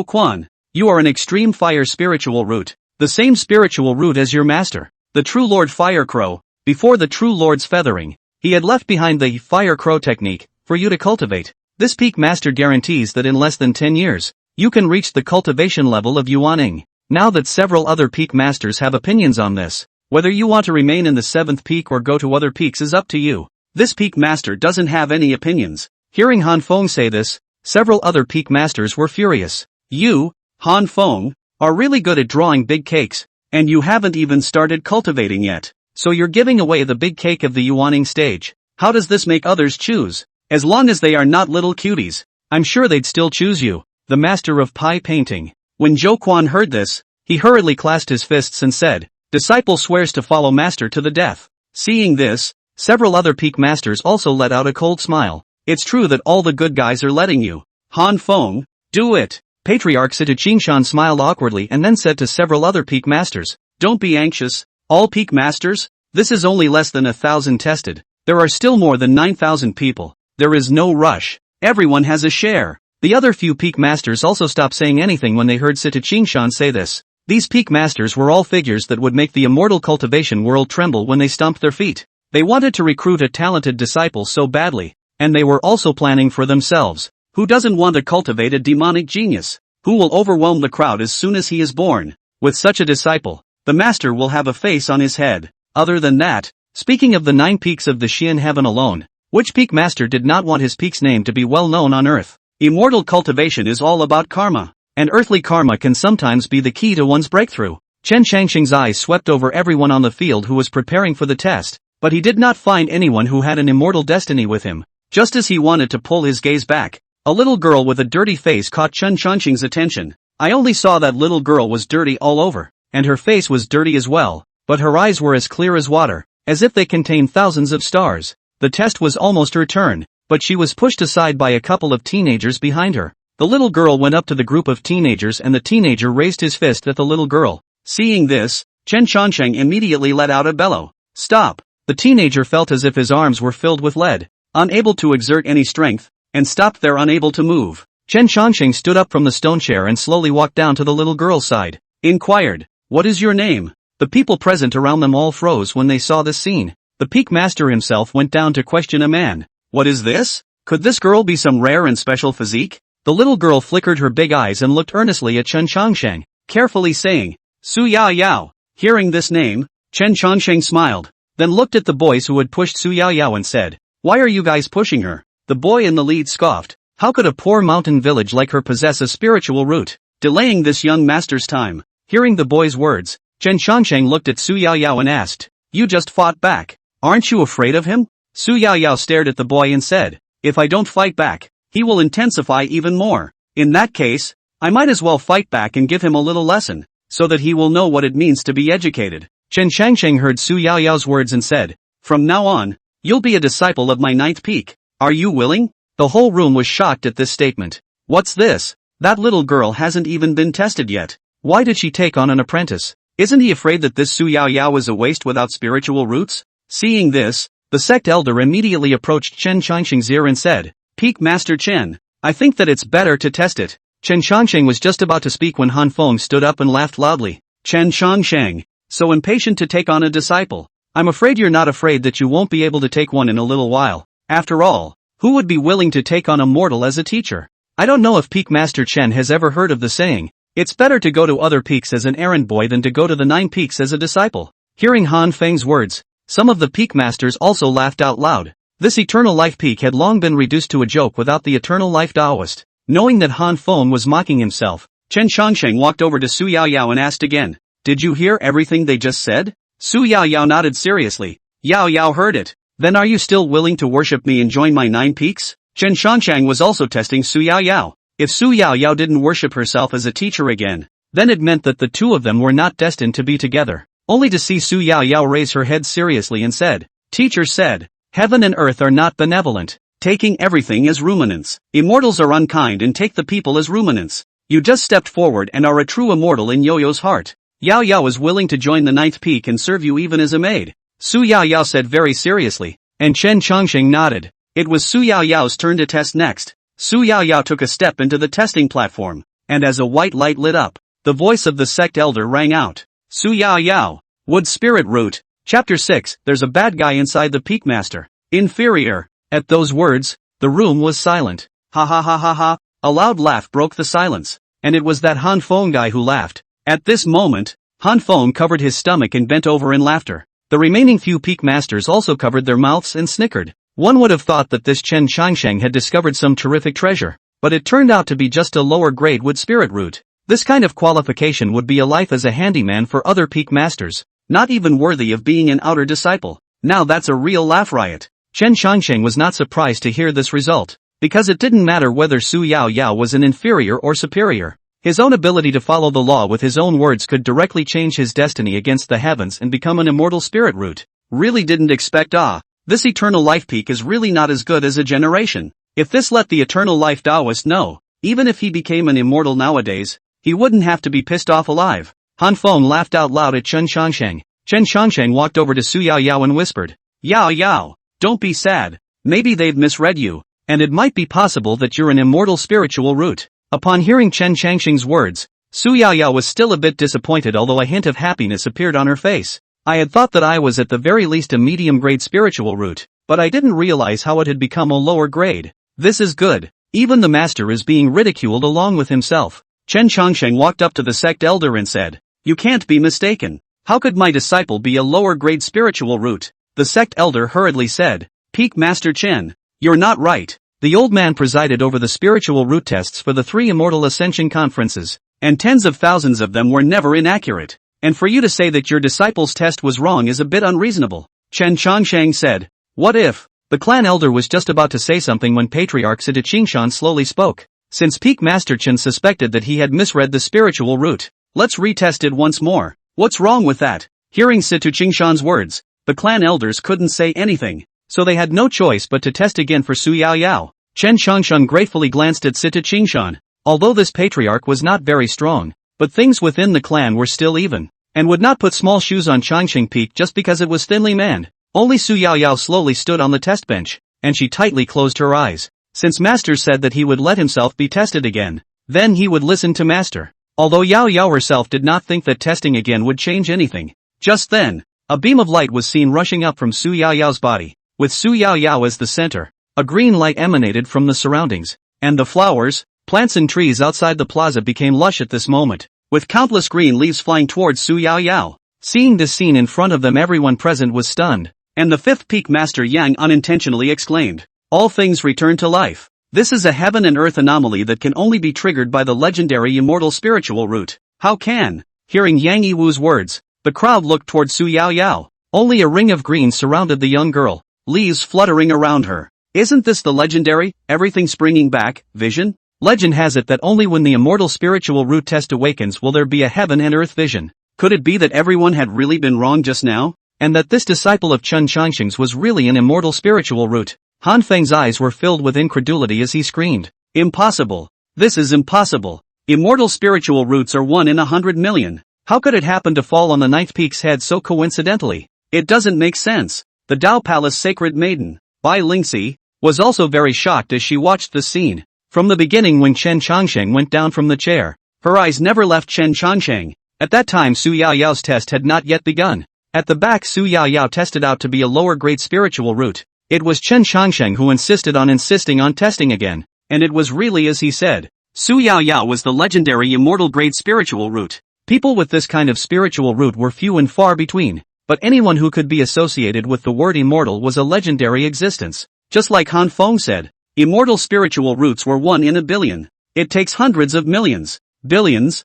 Quan, you are an extreme fire spiritual root, the same spiritual root as your master, the true Lord Fire Crow. Before the true Lord's feathering, he had left behind the Fire Crow technique for you to cultivate. This peak master guarantees that in less than 10 years, you can reach the cultivation level of Yuaning. Now that several other peak masters have opinions on this, whether you want to remain in the 7th peak or go to other peaks is up to you. This peak master doesn't have any opinions. Hearing Han Feng say this, several other peak masters were furious. You, Han Feng, are really good at drawing big cakes, and you haven't even started cultivating yet. So you're giving away the big cake of the Yuaning stage. How does this make others choose? As long as they are not little cuties, I'm sure they'd still choose you, the master of pie painting. When Zhou Quan heard this, he hurriedly clasped his fists and said, disciple swears to follow master to the death. Seeing this, several other peak masters also let out a cold smile. It's true that all the good guys are letting you. Han Feng, do it. Patriarch Sita Qingshan smiled awkwardly and then said to several other peak masters, don't be anxious, all peak masters, this is only less than 1,000 tested. There are still more than 9,000 people. There is no rush. Everyone has a share. The other few peak masters also stopped saying anything when they heard Sita Qingshan say this. These peak masters were all figures that would make the immortal cultivation world tremble when they stomped their feet. They wanted to recruit a talented disciple so badly, and they were also planning for themselves. Who doesn't want to cultivate a demonic genius? Who will overwhelm the crowd as soon as he is born? With such a disciple, the master will have a face on his head. Other than that, speaking of the 9 peaks of the Xian heaven alone, which peak master did not want his peak's name to be well known on earth? Immortal cultivation is all about karma, and earthly karma can sometimes be the key to one's breakthrough. Chen Changqing's eyes swept over everyone on the field who was preparing for the test, but he did not find anyone who had an immortal destiny with him. Just as he wanted to pull his gaze back, a little girl with a dirty face caught Chen Changqing's attention. I only saw that little girl was dirty all over, and her face was dirty as well, but her eyes were as clear as water, as if they contained thousands of stars. The test was almost her turn, but she was pushed aside by a couple of teenagers behind her. The little girl went up to the group of teenagers and the teenager raised his fist at the little girl. Seeing this, Chen Changqing immediately let out a bellow. Stop! The teenager felt as if his arms were filled with lead, unable to exert any strength, and stopped there unable to move. Chen Changqing stood up from the stone chair and slowly walked down to the little girl's side. Inquired, "What is your name?" The people present around them all froze when they saw this scene. The peak master himself went down to question a man. What is this? Could this girl be some rare and special physique? The little girl flickered her big eyes and looked earnestly at Chen Changqing, carefully saying, Su Yao Yao. Hearing this name, Chen Changqing smiled, then looked at the boys who had pushed Su Yao Yao and said, "Why are you guys pushing her?" The boy in the lead scoffed. How could a poor mountain village like her possess a spiritual root, delaying this young master's time? Hearing the boy's words, Chen Changqing looked at Su Yao Yao and asked, "You just fought back. Aren't you afraid of him?" Su Yao Yao stared at the boy and said, "If I don't fight back, he will intensify even more. In that case, I might as well fight back and give him a little lesson, so that he will know what it means to be educated." Chen Changqing heard Su Yao Yao's words and said, "From now on, you'll be a disciple of my 9th peak. Are you willing?" The whole room was shocked at this statement. What's this? That little girl hasn't even been tested yet. Why did she take on an apprentice? Isn't he afraid that this Su Yao Yao is a waste without spiritual roots? Seeing this, the sect elder immediately approached Chen Changqing's ear and said, "Peak Master Chen, I think that it's better to test it." Chen Changqing was just about to speak when Han Feng stood up and laughed loudly. Chen Changqing, so impatient to take on a disciple. I'm afraid you're not afraid that you won't be able to take one in a little while. After all, who would be willing to take on a mortal as a teacher? I don't know if Peak Master Chen has ever heard of the saying, "It's better to go to other peaks as an errand boy than to go to the 9 peaks as a disciple." Hearing Han Feng's words, some of the peak masters also laughed out loud. This eternal life peak had long been reduced to a joke without the eternal life Taoist. Knowing that Han Feng was mocking himself, Chen Changqing walked over to Su Yao Yao and asked again, "Did you hear everything they just said?" Su Yao Yao nodded seriously. Yao Yao heard it. "Then are you still willing to worship me and join my 9 peaks?" Chen Changqing was also testing Su Yao Yao. If Su Yao Yao didn't worship herself as a teacher again, then it meant that the two of them were not destined to be together. Only to see Su Yao Yao raise her head seriously and said, "Teacher said, heaven and earth are not benevolent, taking everything as ruminants. Immortals are unkind and take the people as ruminants. You just stepped forward and are a true immortal in Yo-Yo's heart. Yao Yao is willing to join the 9th peak and serve you even as a maid." Su Yao Yao said very seriously, and Chen Changqing nodded. It was Su Yao Yao's turn to test next. Su Yao Yao took a step into the testing platform, and as a white light lit up, the voice of the sect elder rang out. Su Yao Yao, Wood Spirit Root. Chapter 6, There's a bad guy inside the Peak Master. Inferior. At those words, the room was silent. Ha ha ha ha ha. A loud laugh broke the silence, and it was that Han Feng guy who laughed. At this moment, Han Feng covered his stomach and bent over in laughter. The remaining few Peak Masters also covered their mouths and snickered. One would have thought that this Chen Changsheng had discovered some terrific treasure, but it turned out to be just a lower grade wood spirit root. This kind of qualification would be a life as a handyman for other Peak Masters, not even worthy of being an outer disciple. Now that's a real laugh riot. Chen Changsheng was not surprised to hear this result, because it didn't matter whether Su Yao Yao was an inferior or superior. His own ability to follow the law with his own words could directly change his destiny against the heavens and become an immortal spirit root. Really didn't expect this eternal life peak is really not as good as a generation. If this let the eternal life Taoist know, even if he became an immortal nowadays, he wouldn't have to be pissed off alive. Han Feng laughed out loud at Chen Changsheng. Chen Changsheng walked over to Su Yao Yao and whispered, "Yao Yao, don't be sad. Maybe they've misread you, and it might be possible that you're an immortal spiritual root." Upon hearing Chen Changsheng's words, Su Yao Yao was still a bit disappointed, although a hint of happiness appeared on her face. I had thought that I was at the very least a medium-grade spiritual root, but I didn't realize how it had become a lower grade. This is good. Even the master is being ridiculed along with himself. Chen Changsheng walked up to the sect elder and said, "You can't be mistaken. How could my disciple be a lower-grade spiritual root? The sect elder hurriedly said. Peak Master Chen, you're not right. The old man presided over the spiritual root tests for the 3 Immortal Ascension conferences, and tens of thousands of them were never inaccurate. And for you to say that your disciple's test was wrong is a bit unreasonable. Chen Changsheng said. What if? The clan elder was just about to say something when Patriarch Sita Qingshan slowly spoke. Since Peak Master Chen suspected that he had misread the spiritual root, let's retest it once more. What's wrong with that? Hearing Sita Qingshan's words, the clan elders couldn't say anything, so they had no choice but to test again for Su Yao Yao. Chen Changshan gratefully glanced at Sita Qingshan. Although this patriarch was not very strong, but things within the clan were still even, and would not put small shoes on Changsheng Peak just because it was thinly manned. Only Su Yao Yao slowly stood on the test bench, and she tightly closed her eyes. Since Master said that he would let himself be tested again, then he would listen to Master. Although Yao Yao herself did not think that testing again would change anything. Just then, a beam of light was seen rushing up from Su Yao Yao's body, with Su Yao Yao as the center. A green light emanated from the surroundings, and the flowers, plants and trees outside the plaza became lush at this moment, with countless green leaves flying towards Su Yao Yao. Seeing this scene in front of them, everyone present was stunned, and the 5th Peak Master Yang unintentionally exclaimed, all things return to life. This is a heaven and earth anomaly that can only be triggered by the legendary immortal spiritual root. How can? Hearing Yang Yiwu's words, the crowd looked toward Su Yao Yao. Only a ring of green surrounded the young girl, leaves fluttering around her. Isn't this the legendary, everything springing back, vision? Legend has it that only when the immortal spiritual root test awakens will there be a heaven and earth vision. Could it be that everyone had really been wrong just now? And that this disciple of Chen Changsheng's was really an immortal spiritual root? Han Feng's eyes were filled with incredulity as he screamed. Impossible. This is impossible. Immortal spiritual roots are 1 in 100 million. How could it happen to fall on the 9th Peak's head so coincidentally? It doesn't make sense. The Dao Palace Sacred Maiden, Bai Lingxi, was also very shocked as she watched the scene. From the beginning when Chen Changsheng went down from the chair, her eyes never left Chen Changsheng. At that time Su Yao Yao's test had not yet begun. At the back Su Yao Yao tested out to be a lower grade spiritual root. It was Chen Changsheng who insisted on testing again, and it was really as he said. Su Yao Yao was the legendary immortal grade spiritual root. People with this kind of spiritual root were few and far between, but anyone who could be associated with the word immortal was a legendary existence. Just like Han Feng said, immortal spiritual roots were 1 in a billion. It takes hundreds of millions, billions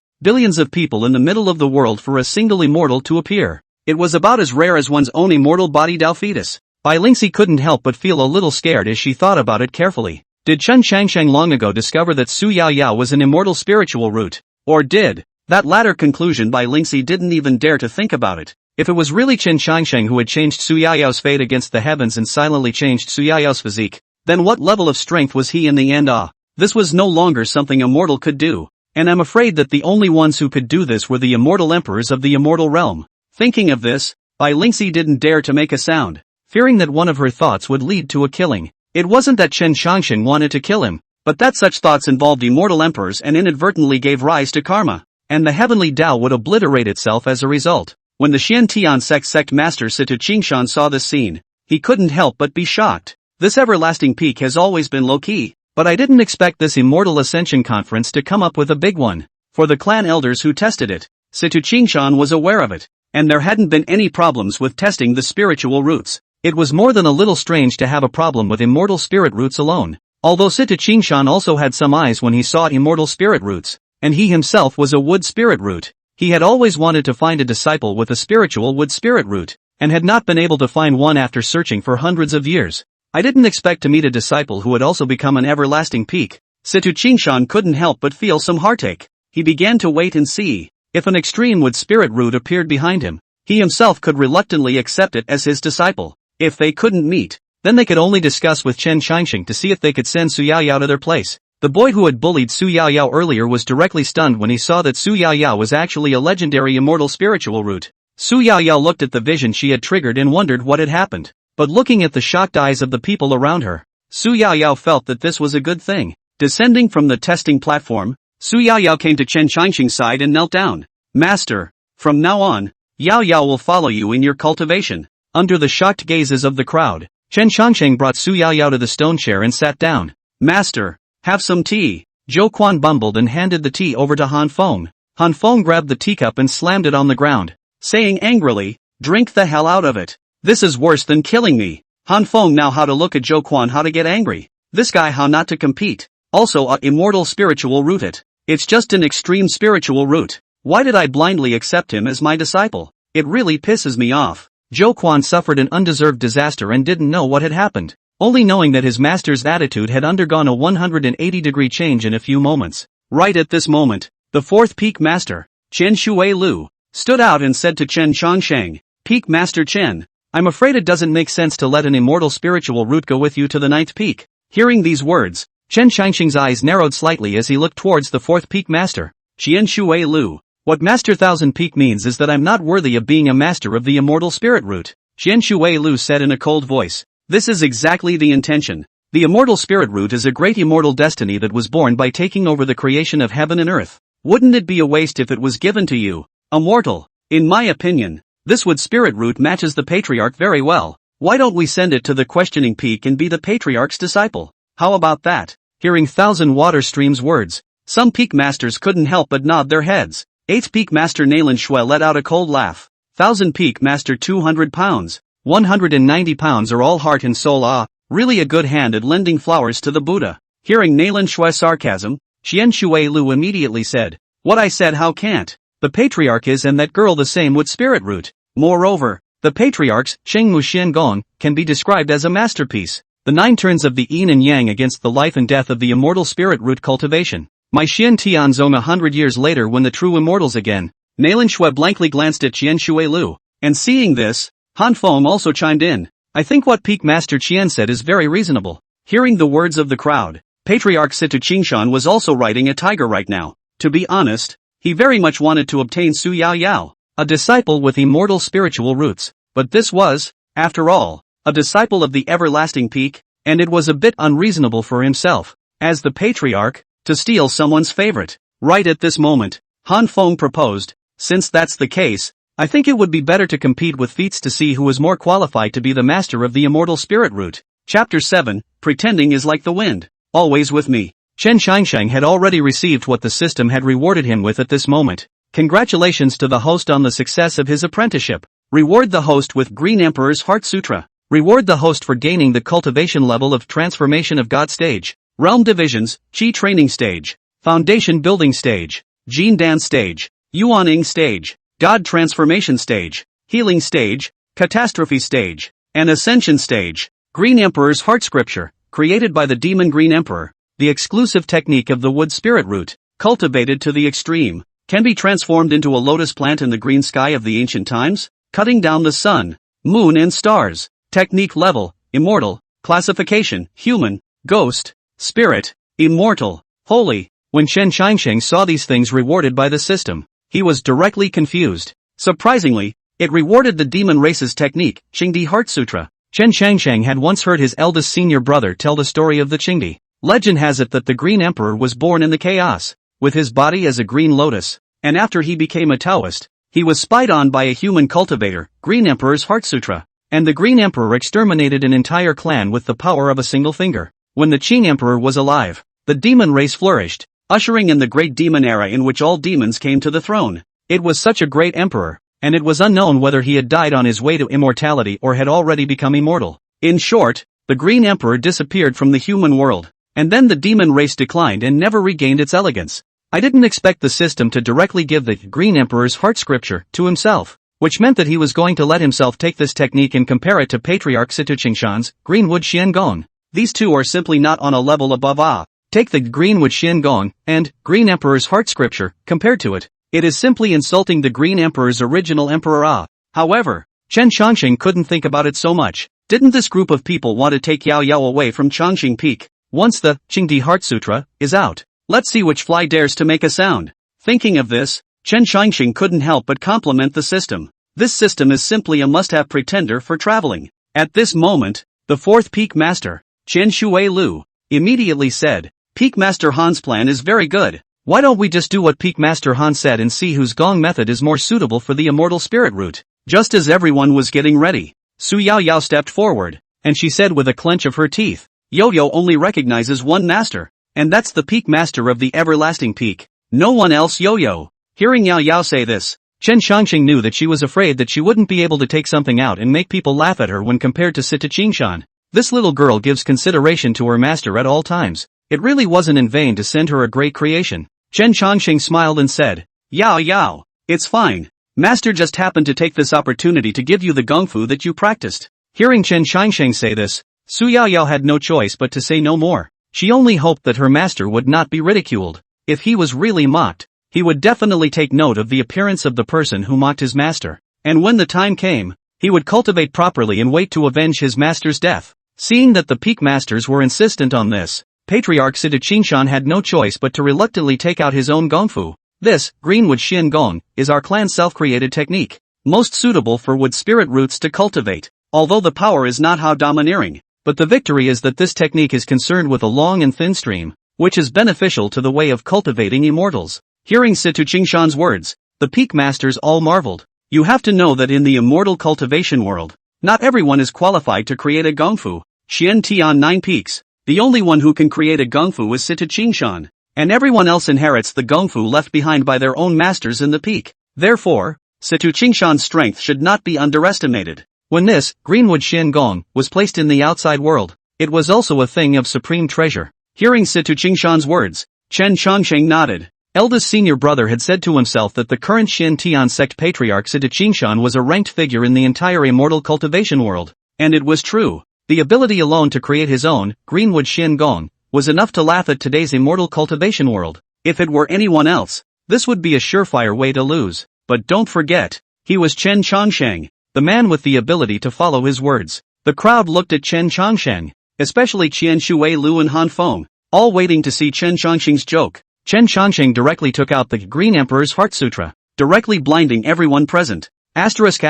of people in the middle of the world for a single immortal to appear. It was about as rare as one's own immortal body Dao fetus. Bai Lingxi couldn't help but feel a little scared as she thought about it carefully. Did Chen Changsheng long ago discover that Su Yao Yao was an immortal spiritual root? Or did? That latter conclusion Bai Lingxi didn't even dare to think about it. If it was really Chen Changsheng who had changed Su Yao Yao's fate against the heavens and silently changed Su Yao Yao's physique, then what level of strength was he in the end? This was no longer something a mortal could do, and I'm afraid that the only ones who could do this were the immortal emperors of the immortal realm. Thinking of this, Bai Lingxi didn't dare to make a sound, fearing that one of her thoughts would lead to a killing. It wasn't that Chen Changsheng wanted to kill him, but that such thoughts involved immortal emperors and inadvertently gave rise to karma, and the heavenly Tao would obliterate itself as a result. When the Xian Tian sect master Sita Qingshan saw this scene, he couldn't help but be shocked. This everlasting peak has always been low-key, but I didn't expect this Immortal Ascension conference to come up with a big one. For the clan elders who tested it, Sita Qingshan was aware of it, and there hadn't been any problems with testing the spiritual roots. It was more than a little strange to have a problem with immortal spirit roots alone. Although Sita Qingshan also had some eyes when he saw immortal spirit roots, and he himself was a wood spirit root. He had always wanted to find a disciple with a spiritual wood spirit root, and had not been able to find one after searching for hundreds of years. I didn't expect to meet a disciple who would also become an everlasting peak. Sita Qingshan couldn't help but feel some heartache. He began to wait and see. If an extreme wood spirit root appeared behind him, he himself could reluctantly accept it as his disciple. If they couldn't meet, then they could only discuss with Chen Changsheng to see if they could send Su Yao Yao to their place. The boy who had bullied Su Yao Yao earlier was directly stunned when he saw that Su Yao Yao was actually a legendary immortal spiritual root. Su Yao Yao looked at the vision she had triggered and wondered what had happened. But looking at the shocked eyes of the people around her, Su Yao Yao felt that this was a good thing. Descending from the testing platform, Su Yao Yao came to Chen Changsheng's side and knelt down. Master, from now on, Yao Yao will follow you in your cultivation. Under the shocked gazes of the crowd, Chen Changsheng brought Su Yao Yao to the stone chair and sat down. Master, have some tea. Zhou Quan bumbled and handed the tea over to Han Feng. Han Feng grabbed the teacup and slammed it on the ground. saying angrily, "Drink the hell out of it. This is worse than killing me." Han Feng now how to look at Zhou Quan how to get angry. This guy how not to compete. Also a immortal spiritual root it. It's just an extreme spiritual root. Why did I blindly accept him as my disciple? It really pisses me off. Zhou Quan suffered an undeserved disaster and didn't know what had happened, only knowing that his master's attitude had undergone a 180-degree change in a few moments. Right at this moment, the fourth peak master, Chen Shui Lu, stood out and said to Chen Changsheng, "Peak Master Chen, I'm afraid it doesn't make sense to let an immortal spiritual root go with you to the ninth peak." Hearing these words, Chen Changsheng's eyes narrowed slightly as he looked towards the fourth peak master, Chen Shui Lu. "What Master Thousand Peak means is that I'm not worthy of being a master of the immortal spirit root," Chen Shui Lu said in a cold voice. "This is exactly the intention. The immortal spirit root is a great immortal destiny that was born by taking over the creation of heaven and earth. Wouldn't it be a waste if it was given to you, a mortal? In my opinion, this would spirit root matches the patriarch very well. Why don't we send it to the questioning peak and be the patriarch's disciple? How about that?" Hearing Thousand Water Stream's words, some peak masters couldn't help but nod their heads. 8th Peak Master Nalan Shui let out a cold laugh. 1000 Peak Master 200 pounds, 190 pounds are all heart and soul really a good hand at lending flowers to the Buddha. Hearing Nalan Shui's sarcasm, Chen Shui Lu immediately said, "What I said how can't? The patriarch is and that girl the same with spirit root. Moreover, the patriarch's Sheng Mu Xian Gong can be described as a masterpiece. The 9 turns of the yin and yang against the life and death of the immortal spirit root cultivation. My Xian Tianzong 100 years later when the true immortals again." Nalan Shui blankly glanced at Chen Shui Lu, and seeing this, Han Feng also chimed in. "I think what Peak Master Qian said is very reasonable." Hearing the words of the crowd, Patriarch Situ Qingshan was also riding a tiger right now. To be honest, he very much wanted to obtain Su Yao Yao, a disciple with immortal spiritual roots, but this was, after all, a disciple of the everlasting peak, and it was a bit unreasonable for himself, as the patriarch, to steal someone's favorite. Right at this moment, Han Feng proposed, "Since that's the case, I think it would be better to compete with feats to see who is more qualified to be the master of the immortal spirit root." Chapter 7, Pretending is like the wind, always with me. Chen Shangsheng had already received what the system had rewarded him with at this moment. Congratulations to the host on the success of his apprenticeship. Reward the host with Green Emperor's Heart Sutra. Reward the host for gaining the cultivation level of Transformation of God stage. Realm Divisions, Qi Training Stage, Foundation Building Stage, Jin Dance Stage, Yuaning Stage, God Transformation Stage, Healing Stage, Catastrophe Stage, and Ascension Stage. Green Emperor's Heart Scripture, created by the Demon Green Emperor, the exclusive technique of the wood spirit root, cultivated to the extreme, can be transformed into a lotus plant in the green sky of the ancient times, cutting down the sun, moon and stars. Technique level, immortal, classification, human, ghost, spirit, immortal, holy. When Chen Shangsheng saw these things rewarded by the system, he was directly confused. Surprisingly, it rewarded the demon race's technique, Qingdi Heart Sutra. Chen Shangsheng had once heard his eldest senior brother tell the story of the Qingdi. Legend has it that the Green Emperor was born in the chaos, with his body as a green lotus, and after he became a Taoist, he was spied on by a human cultivator, Green Emperor's Heart Sutra, and the Green Emperor exterminated an entire clan with the power of a single finger. When the Qing Emperor was alive, the demon race flourished, ushering in the great demon era in which all demons came to the throne. It was such a great emperor, and it was unknown whether he had died on his way to immortality or had already become immortal. In short, the Green Emperor disappeared from the human world, and then the demon race declined and never regained its elegance. I didn't expect the system to directly give the Green Emperor's Heart Scripture to himself, which meant that he was going to let himself take this technique and compare it to Patriarch Situ Qingshan's Greenwood Xian Gong. These two are simply not on a level above. Take the Greenwood Xian Gong and Green Emperor's Heart Scripture, compared to it. It is simply insulting the Green Emperor's original emperor. However, Chen Changsheng couldn't think about it so much. Didn't this group of people want to take Yao Yao away from Changxing Peak? Once the Qingdi Heart Sutra is out, let's see which fly dares to make a sound. Thinking of this, Chen Changxing couldn't help but compliment the system. This system is simply a must-have pretender for traveling. At this moment, the fourth Peak Master, Chen Shui Lu, immediately said, "Peak Master Han's plan is very good. Why don't we just do what Peak Master Han said and see whose gong method is more suitable for the immortal spirit root?" Just as everyone was getting ready, Su Yao Yao stepped forward, and she said with a clench of her teeth, "Yo-Yo only recognizes one master, and that's the Peak Master of the everlasting peak. No one else Yo-Yo." Hearing Yao Yao say this, Chen Shangxing knew that she was afraid that she wouldn't be able to take something out and make people laugh at her when compared to Sita Qingshan. This little girl gives consideration to her master at all times. It really wasn't in vain to send her a great creation. Chen Shangxing smiled and said, Yao Yao, it's fine. Master just happened to take this opportunity to give you the gongfu that you practiced. Hearing Chen Shangxing say this, Su Yaoyao had no choice but to say no more. She only hoped that her master would not be ridiculed. If he was really mocked, he would definitely take note of the appearance of the person who mocked his master. And when the time came, he would cultivate properly and wait to avenge his master's death. Seeing that the peak masters were insistent on this, Patriarch Sita Qingshan had no choice but to reluctantly take out his own gongfu. This, Greenwood Xian Gong, is our clan's self-created technique, most suitable for wood spirit roots to cultivate. Although the power is not how domineering, but the victory is that this technique is concerned with a long and thin stream, which is beneficial to the way of cultivating immortals. Hearing Sita Qingshan's words, the peak masters all marveled. You have to know that in the immortal cultivation world, not everyone is qualified to create a gongfu. Xian Tian 9 peaks. The only one who can create a gongfu is Sita Qingshan, and everyone else inherits the gongfu left behind by their own masters in the peak. Therefore, Sita Qingshan's strength should not be underestimated. When this, Greenwood Xian Gong, was placed in the outside world, it was also a thing of supreme treasure. Hearing Sita Qingshan's words, Chen Shangxing nodded. Eldest senior brother had said to himself that the current Xian Tian sect patriarch Sita Qingshan was a ranked figure in the entire immortal cultivation world. And it was true. The ability alone to create his own, Greenwood Xian Gong, was enough to laugh at today's immortal cultivation world. If it were anyone else, this would be a surefire way to lose. But don't forget, he was Chen Changsheng, the man with the ability to follow his words. The crowd looked at Chen Changsheng, especially Qian Shui Lu and Han Feng, all waiting to see Chen Changsheng's joke. Chen Changsheng directly took out the Green Emperor's Heart Sutra, directly blinding everyone present. Asterisk.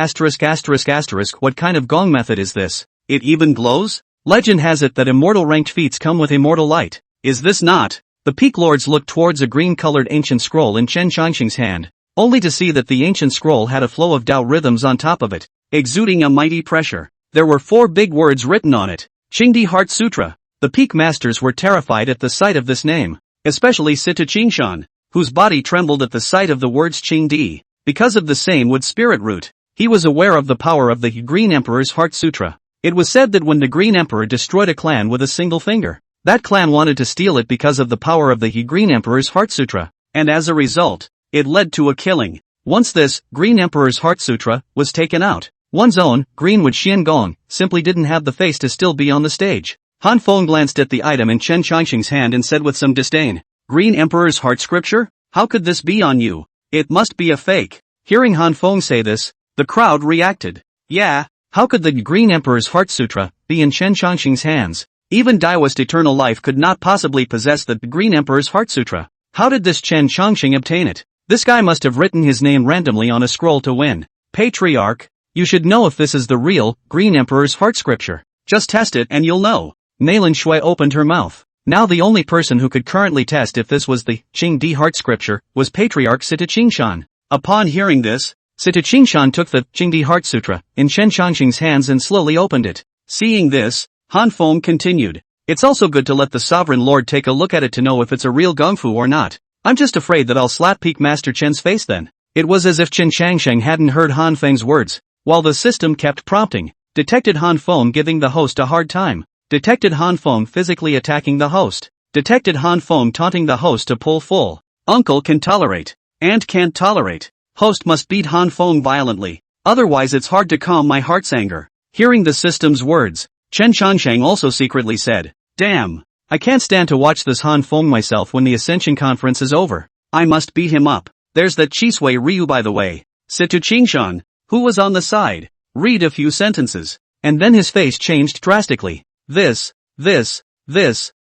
What kind of gong method is this? It even glows? Legend has it that immortal ranked feats come with immortal light. Is this not? The peak lords looked towards a green-colored ancient scroll in Chen Changsheng's hand, only to see that the ancient scroll had a flow of Tao rhythms on top of it, exuding a mighty pressure. There were 4 big words written on it. Qingdi Heart Sutra. The peak masters were terrified at the sight of this name, especially Sita Qingshan, whose body trembled at the sight of the words Qingdi. Because of the same wood spirit root, he was aware of the power of the Green Emperor's Heart Sutra. It was said that when the Green Emperor destroyed a clan with a single finger, that clan wanted to steal it because of the power of the Green Emperor's Heart Sutra, and as a result, it led to a killing. Once this Green Emperor's Heart Sutra was taken out, one's own Greenwood Xian Gong simply didn't have the face to still be on the stage. Han Feng glanced at the item in Chen Changsheng's hand and said with some disdain, Green Emperor's Heart Scripture? How could this be on you? It must be a fake. Hearing Han Feng say this, the crowd reacted. Yeah. How could the Green Emperor's Heart Sutra be in Chen Changsheng's hands? Even Daoist Eternal Life could not possibly possess the Green Emperor's Heart Sutra. How did this Chen Changsheng obtain it? This guy must have written his name randomly on a scroll to win. Patriarch, you should know if this is the real Green Emperor's Heart Scripture. Just test it and you'll know. Nailin Shui opened her mouth. Now the only person who could currently test if this was the Qingdi Heart Scripture was Patriarch Sita Qingshan. Upon hearing this, Sita Qingshan took the Qingdi Heart Sutra in Chen Changsheng's hands and slowly opened it. Seeing this, Han Feng continued. It's also good to let the Sovereign Lord take a look at it to know if it's a real gongfu or not. I'm just afraid that I'll slap Peak Master Chen's face then. It was as if Chen Changsheng hadn't heard Han Feng's words, while the system kept prompting. Detected Han Feng giving the host a hard time. Detected Han Feng physically attacking the host. Detected Han Feng taunting the host to pull full. Uncle can tolerate. Aunt can't tolerate. Host must beat Han Feng violently, otherwise it's hard to calm my heart's anger. Hearing the system's words, Chen Changsheng also secretly said, Damn, I can't stand to watch this Han Feng myself when the Ascension Conference is over. I must beat him up. There's that Chisui Ryu by the way. Sita Qingshan, who was on the side, read a few sentences, and then his face changed drastically. This.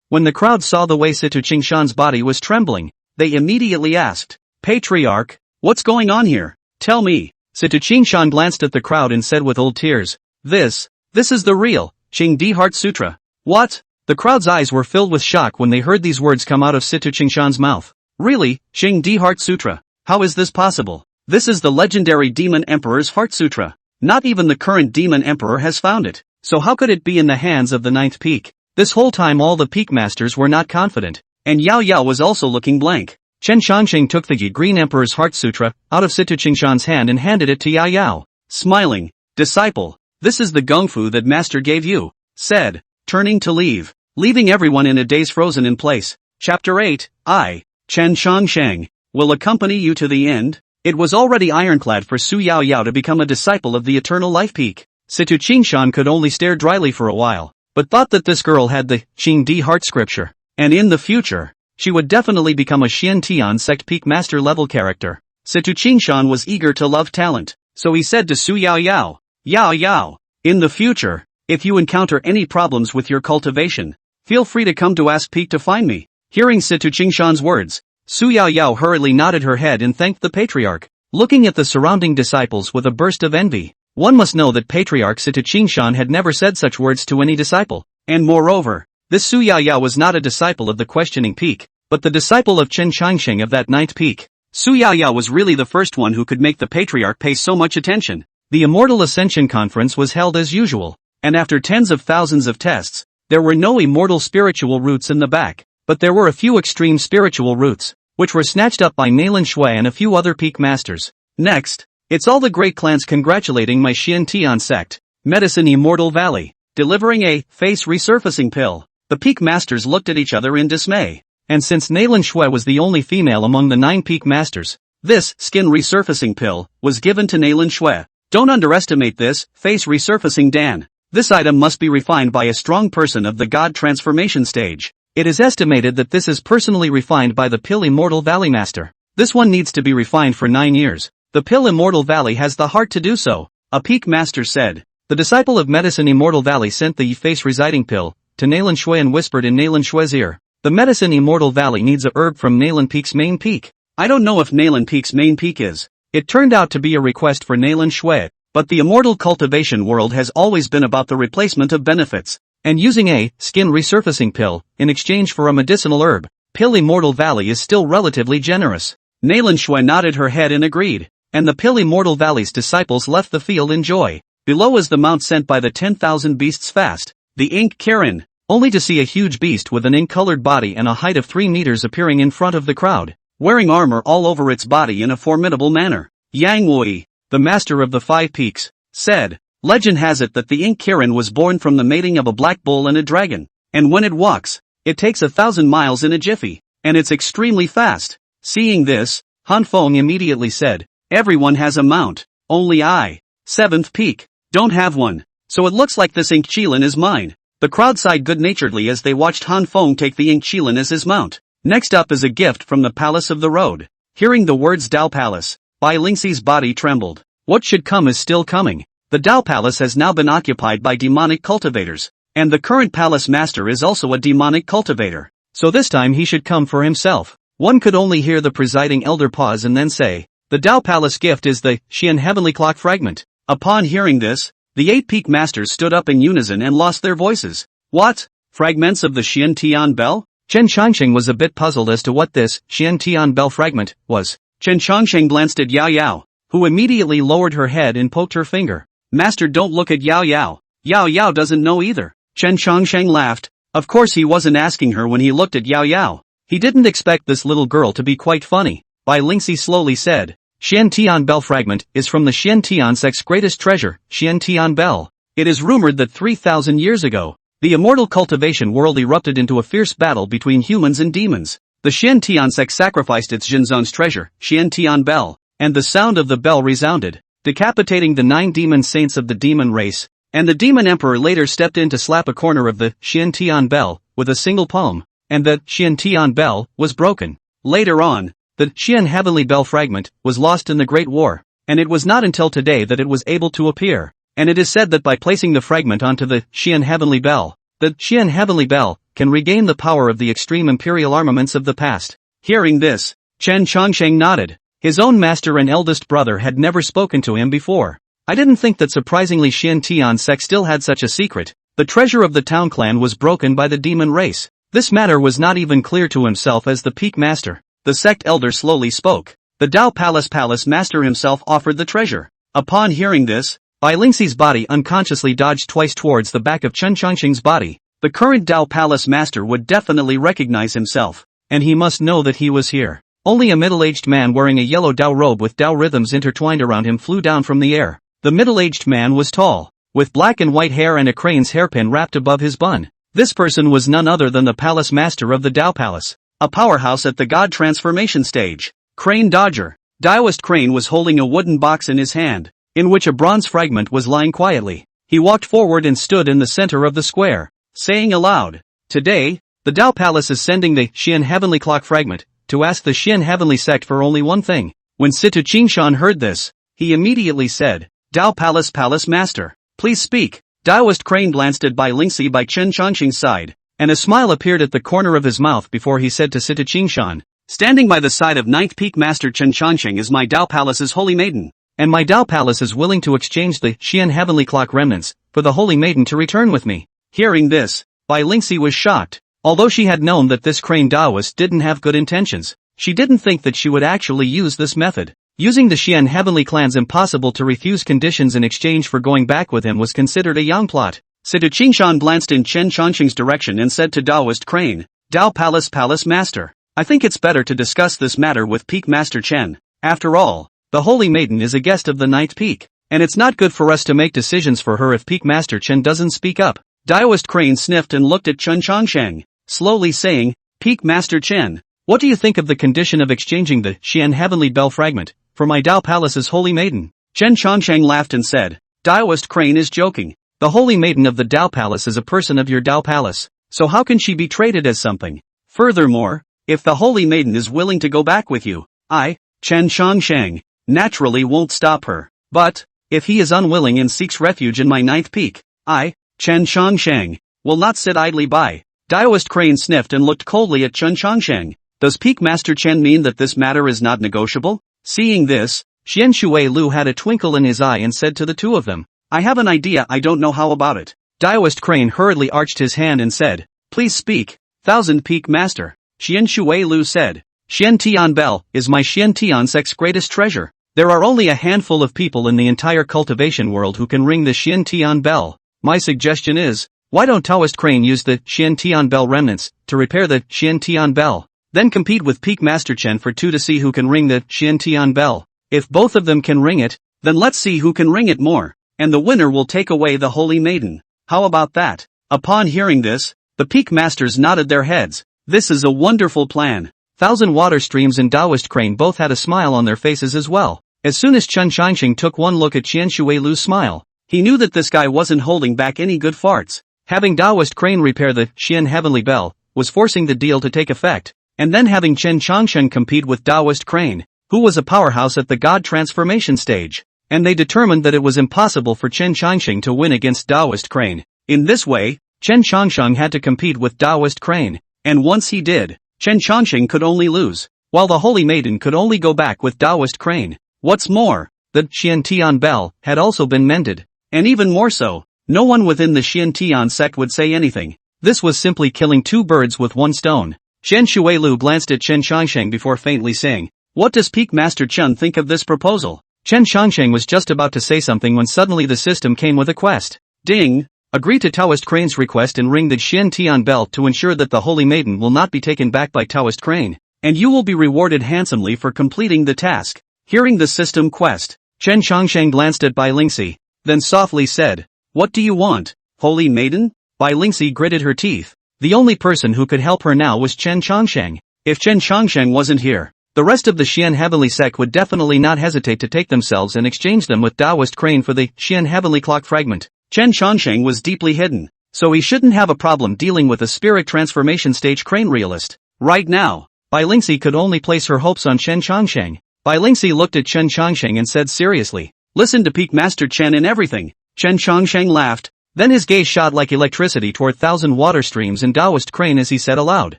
When the crowd saw the way Sita Qingshan's body was trembling, they immediately asked, Patriarch, what's going on here? Tell me. Sita Qingshan glanced at the crowd and said with old tears, This is the real Qingdi Heart Sutra. What? The crowd's eyes were filled with shock when they heard these words come out of Sita Qingshan's mouth. Really, Qingdi Heart Sutra? How is this possible? This is the legendary Demon Emperor's Heart Sutra. Not even the current Demon Emperor has found it. So how could it be in the hands of the 9th peak? This whole time all the peak masters were not confident, and Yao Yao was also looking blank. Chen Chongqing took the Green Emperor's Heart Sutra out of Situ Qingshan's hand and handed it to Yao Yao. Smiling, "Disciple, this is the gongfu that master gave you," said, turning to leave, leaving everyone in a daze frozen in place. Chapter 8, I, Chen Chongsheng, will accompany you to the end. It was already ironclad for Su Yao Yao to become a disciple of the Eternal Life Peak. Situ Qingshan could only stare dryly for a while, but thought that this girl had the Qing Di heart scripture, and in the future, she would definitely become a Xian Tian sect peak master level character. Situ Qingshan was eager to love talent, so he said to Su Yao Yao, "Yao Yao, in the future, if you encounter any problems with your cultivation, feel free to come to Ask Peak to find me." Hearing Situ Qingshan's words, Su Yao Yao hurriedly nodded her head and thanked the patriarch, looking at the surrounding disciples with a burst of envy. One must know that Patriarch Situ Qingshan had never said such words to any disciple, and moreover, this Su Yao Yao was not a disciple of the questioning peak, but the disciple of Chen Chongsheng of that ninth peak. Su Yao Yao was really the first one who could make the patriarch pay so much attention. The Immortal Ascension Conference was held as usual, and after tens of thousands of tests, there were no immortal spiritual roots in the back, but there were a few extreme spiritual roots, which were snatched up by Nalin Shui and a few other peak masters. Next, it's all the great clans congratulating my Xian Tian sect, Medicine Immortal Valley, delivering a face resurfacing pill. The peak masters looked at each other in dismay, and since Nalin Shui was the only female among the 9 peak masters, this skin resurfacing pill was given to Nalin Shui. Don't underestimate this face resurfacing Dan. This item must be refined by a strong person of the god transformation stage. It is estimated that this is personally refined by the Pill Immortal Valley Master. This one needs to be refined for 9 years. The Pill Immortal Valley has the heart to do so, a peak master said. The disciple of Medicine Immortal Valley sent the face residing pill to Nalin Shui and whispered in Nalin Shui's ear. The Medicine Immortal Valley needs a herb from Nalin Peak's main peak. I don't know if Nalin Peak's main peak is. It turned out to be a request for Nalin Shui, but the immortal cultivation world has always been about the replacement of benefits, and using a skin resurfacing pill in exchange for a medicinal herb. Pill Immortal Valley is still relatively generous. Nalin Shui nodded her head and agreed, and the Pill Immortal Valley's disciples left the field in joy. Below is the mount sent by the 10,000 beasts fast, the Ink Kirin, only to see a huge beast with an ink-colored body and a height of 3 meters appearing in front of the crowd, wearing armor all over its body in a formidable manner. Yang Wei, the master of the 5 peaks, said, "Legend has it that the Ink Kirin was born from the mating of a black bull and a dragon, and when it walks, it takes 1,000 miles in a jiffy, and it's extremely fast." Seeing this, Han Feng immediately said, "Everyone has a mount, only I, 7th peak, don't have one, so it looks like this Ink Qilin is mine." The crowd sighed good-naturedly as they watched Han Feng take the Ink Qilin as his mount. Next up is a gift from the Palace of the Road. Hearing the words Dao Palace, Bai Lingxi's body trembled. What should come is still coming. The Dao Palace has now been occupied by demonic cultivators, and the current palace master is also a demonic cultivator. So this time he should come for himself. One could only hear the presiding elder pause and then say, "The Dao Palace gift is the Xian Heavenly Clock Fragment." Upon hearing this, the 8 peak masters stood up in unison and lost their voices. What? Fragments of the Xian Tian Bell? Chen Chongsheng was a bit puzzled as to what this Xian Tian Bell fragment was. Chen Chongsheng glanced at Yao Yao, who immediately lowered her head and poked her finger. "Master, don't look at Yao Yao. Yao Yao doesn't know either." Chen Chongsheng laughed. Of course he wasn't asking her when he looked at Yao Yao. He didn't expect this little girl to be quite funny. Bai Lingxi slowly said, "Xian Tian Bell fragment is from the Xian Tian sect's greatest treasure, Xian Tian Bell. It is rumored that 3,000 years ago, the immortal cultivation world erupted into a fierce battle between humans and demons. The Xian Tian sect sacrificed its Jinzon's treasure, Xian Tian Bell, and the sound of the bell resounded, decapitating the 9 demon saints of the demon race, and the demon emperor later stepped in to slap a corner of the Xian Tian Bell with a single palm, and the Xian Tian Bell was broken. Later on, the Xian Heavenly Bell fragment was lost in the Great War, and it was not until today that it was able to appear, and it is said that by placing the fragment onto the Xian Heavenly Bell, the Xian Heavenly Bell can regain the power of the extreme imperial armaments of the past. Hearing this, Chen Chongsheng nodded. His own master and eldest brother had never spoken to him before. I didn't think that surprisingly Xian Tian sect still had such a secret. The treasure of the town clan was broken by the demon race. This matter was not even clear to himself as the peak master. The sect elder slowly spoke. The Dao Palace master himself offered the treasure. Upon hearing this, Bai Lingxi's body unconsciously dodged twice towards the back of Chen Chongsheng's body. The current Dao Palace master would definitely recognize himself, and he must know that he was here. Only a middle-aged man wearing a yellow Dao robe with Dao rhythms intertwined around him flew down from the air. The middle-aged man was tall, with black and white hair and a crane's hairpin wrapped above his bun. This person was none other than the palace master of the Dao Palace, a powerhouse at the god transformation stage. Crane Dodger. Daoist Crane was holding a wooden box in his hand, in which a bronze fragment was lying quietly. He walked forward and stood in the center of the square, saying aloud, "Today, the Dao Palace is sending the Xian Heavenly Clock fragment to ask the Xian Heavenly Sect for only one thing." When Situ Qingshan heard this, he immediately said, "Dao Palace Palace Master, please speak." Daoist Crane glanced at Bai Lingxi by Chen Chongqing's side, and a smile appeared at the corner of his mouth before he said to Situ Qingshan, "Standing by the side of Ninth Peak Master Chen Chongqing is my Dao Palace's Holy Maiden, and my Dao Palace is willing to exchange the Xian Heavenly Clock remnants for the Holy Maiden to return with me." Hearing this, Bai Lingxi was shocked. Although she had known that this Crane Daoist didn't have good intentions, she didn't think that she would actually use this method. Using the Xian Heavenly Clan's impossible to refuse conditions in exchange for going back with him was considered a young plot. Situ Qingshan glanced in Chen Chongqing's direction and said to Daoist Crane, "Dao Palace Palace Master, I think it's better to discuss this matter with Peak Master Chen. After all, the Holy Maiden is a guest of the Ninth Peak, and it's not good for us to make decisions for her if Peak Master Chen doesn't speak up." Daoist Crane sniffed and looked at Chen Chongqing, slowly saying, "Peak Master Chen, what do you think of the condition of exchanging the Xian Heavenly Bell fragment for my Dao Palace's Holy Maiden?" Chen Chongqing laughed and said, "Daoist Crane is joking. The Holy Maiden of the Dao Palace is a person of your Dao Palace, so how can she be traded as something? Furthermore, if the Holy Maiden is willing to go back with you, I, Chen Chongqing, naturally won't stop her. But, if he is unwilling and seeks refuge in my Ninth Peak, I, Chen Chongqing, will not sit idly by." Daoist Crane sniffed and looked coldly at Chen Chongqing. "Does Peak Master Chen mean that this matter is not negotiable?" Seeing this, Xian Shui Lu had a twinkle in his eye and said to the two of them, "I have an idea, I don't know how about it." Daoist Crane hurriedly arched his hand and said, "Please speak, Thousand Peak Master." Xian Shui Lu said, "Xian Tian Bell is my Xian Tian sect's greatest treasure. There are only a handful of people in the entire cultivation world who can ring the Xian Tian Bell. My suggestion is, why don't Daoist Crane use the Xian Tian Bell remnants to repair the Xian Tian Bell? Then compete with Peak Master Chen for two to see who can ring the Xian Tian Bell. If both of them can ring it, then let's see who can ring it more, and the winner will take away the Holy Maiden. How about that?" Upon hearing this, the Peak Masters nodded their heads. "This is a wonderful plan." Thousand Water Streams and Daoist Crane both had a smile on their faces as well. As soon as Chen Chongqing took one look at Xian Shui Lu's smile, he knew that this guy wasn't holding back any good farts. Having Daoist Crane repair the Xian Heavenly Bell was forcing the deal to take effect, and then having Chen Chongqing compete with Daoist Crane, who was a powerhouse at the god transformation stage, and they determined that it was impossible for Chen Chongqing to win against Daoist Crane. In this way, Chen Chongqing had to compete with Daoist Crane, and once he did, Chen Chongqing could only lose, while the Holy Maiden could only go back with Daoist Crane. What's more, the Xian Tian Bell had also been mended, and even more so, no one within the Xian Tian sect would say anything. This was simply killing two birds with one stone. Xian Shui Lu glanced at Chen Chongqing before faintly saying, "What does Peak Master Chen think of this proposal?" Chen Chongqing was just about to say something when suddenly the system came with a quest. Ding! Agree to Daoist Crane's request and ring the Xian Tian Bell to ensure that the Holy Maiden will not be taken back by Daoist Crane, and you will be rewarded handsomely for completing the task. Hearing the system quest, Chen Chongqing glanced at Bai Lingxi, then softly said, "What do you want, Holy Maiden?" Bai Lingxi gritted her teeth. The only person who could help her now was Chen Chongqing. If Chen Chongqing wasn't here, the rest of the Xian Heavenly Sect would definitely not hesitate to take themselves and exchange them with Daoist Crane for the Xian Heavenly Clock fragment. Chen Chongqing was deeply hidden, so he shouldn't have a problem dealing with a spirit transformation stage crane realist. Right now, Bai Lingxi could only place her hopes on Chen Chongqing. Bai Lingxi looked at Chen Chongqing and said seriously, "Listen to Peak Master Chen in everything." Chen Chongqing laughed. Then his gaze shot like electricity toward Thousand Water Streams and Daoist Crane as he said aloud,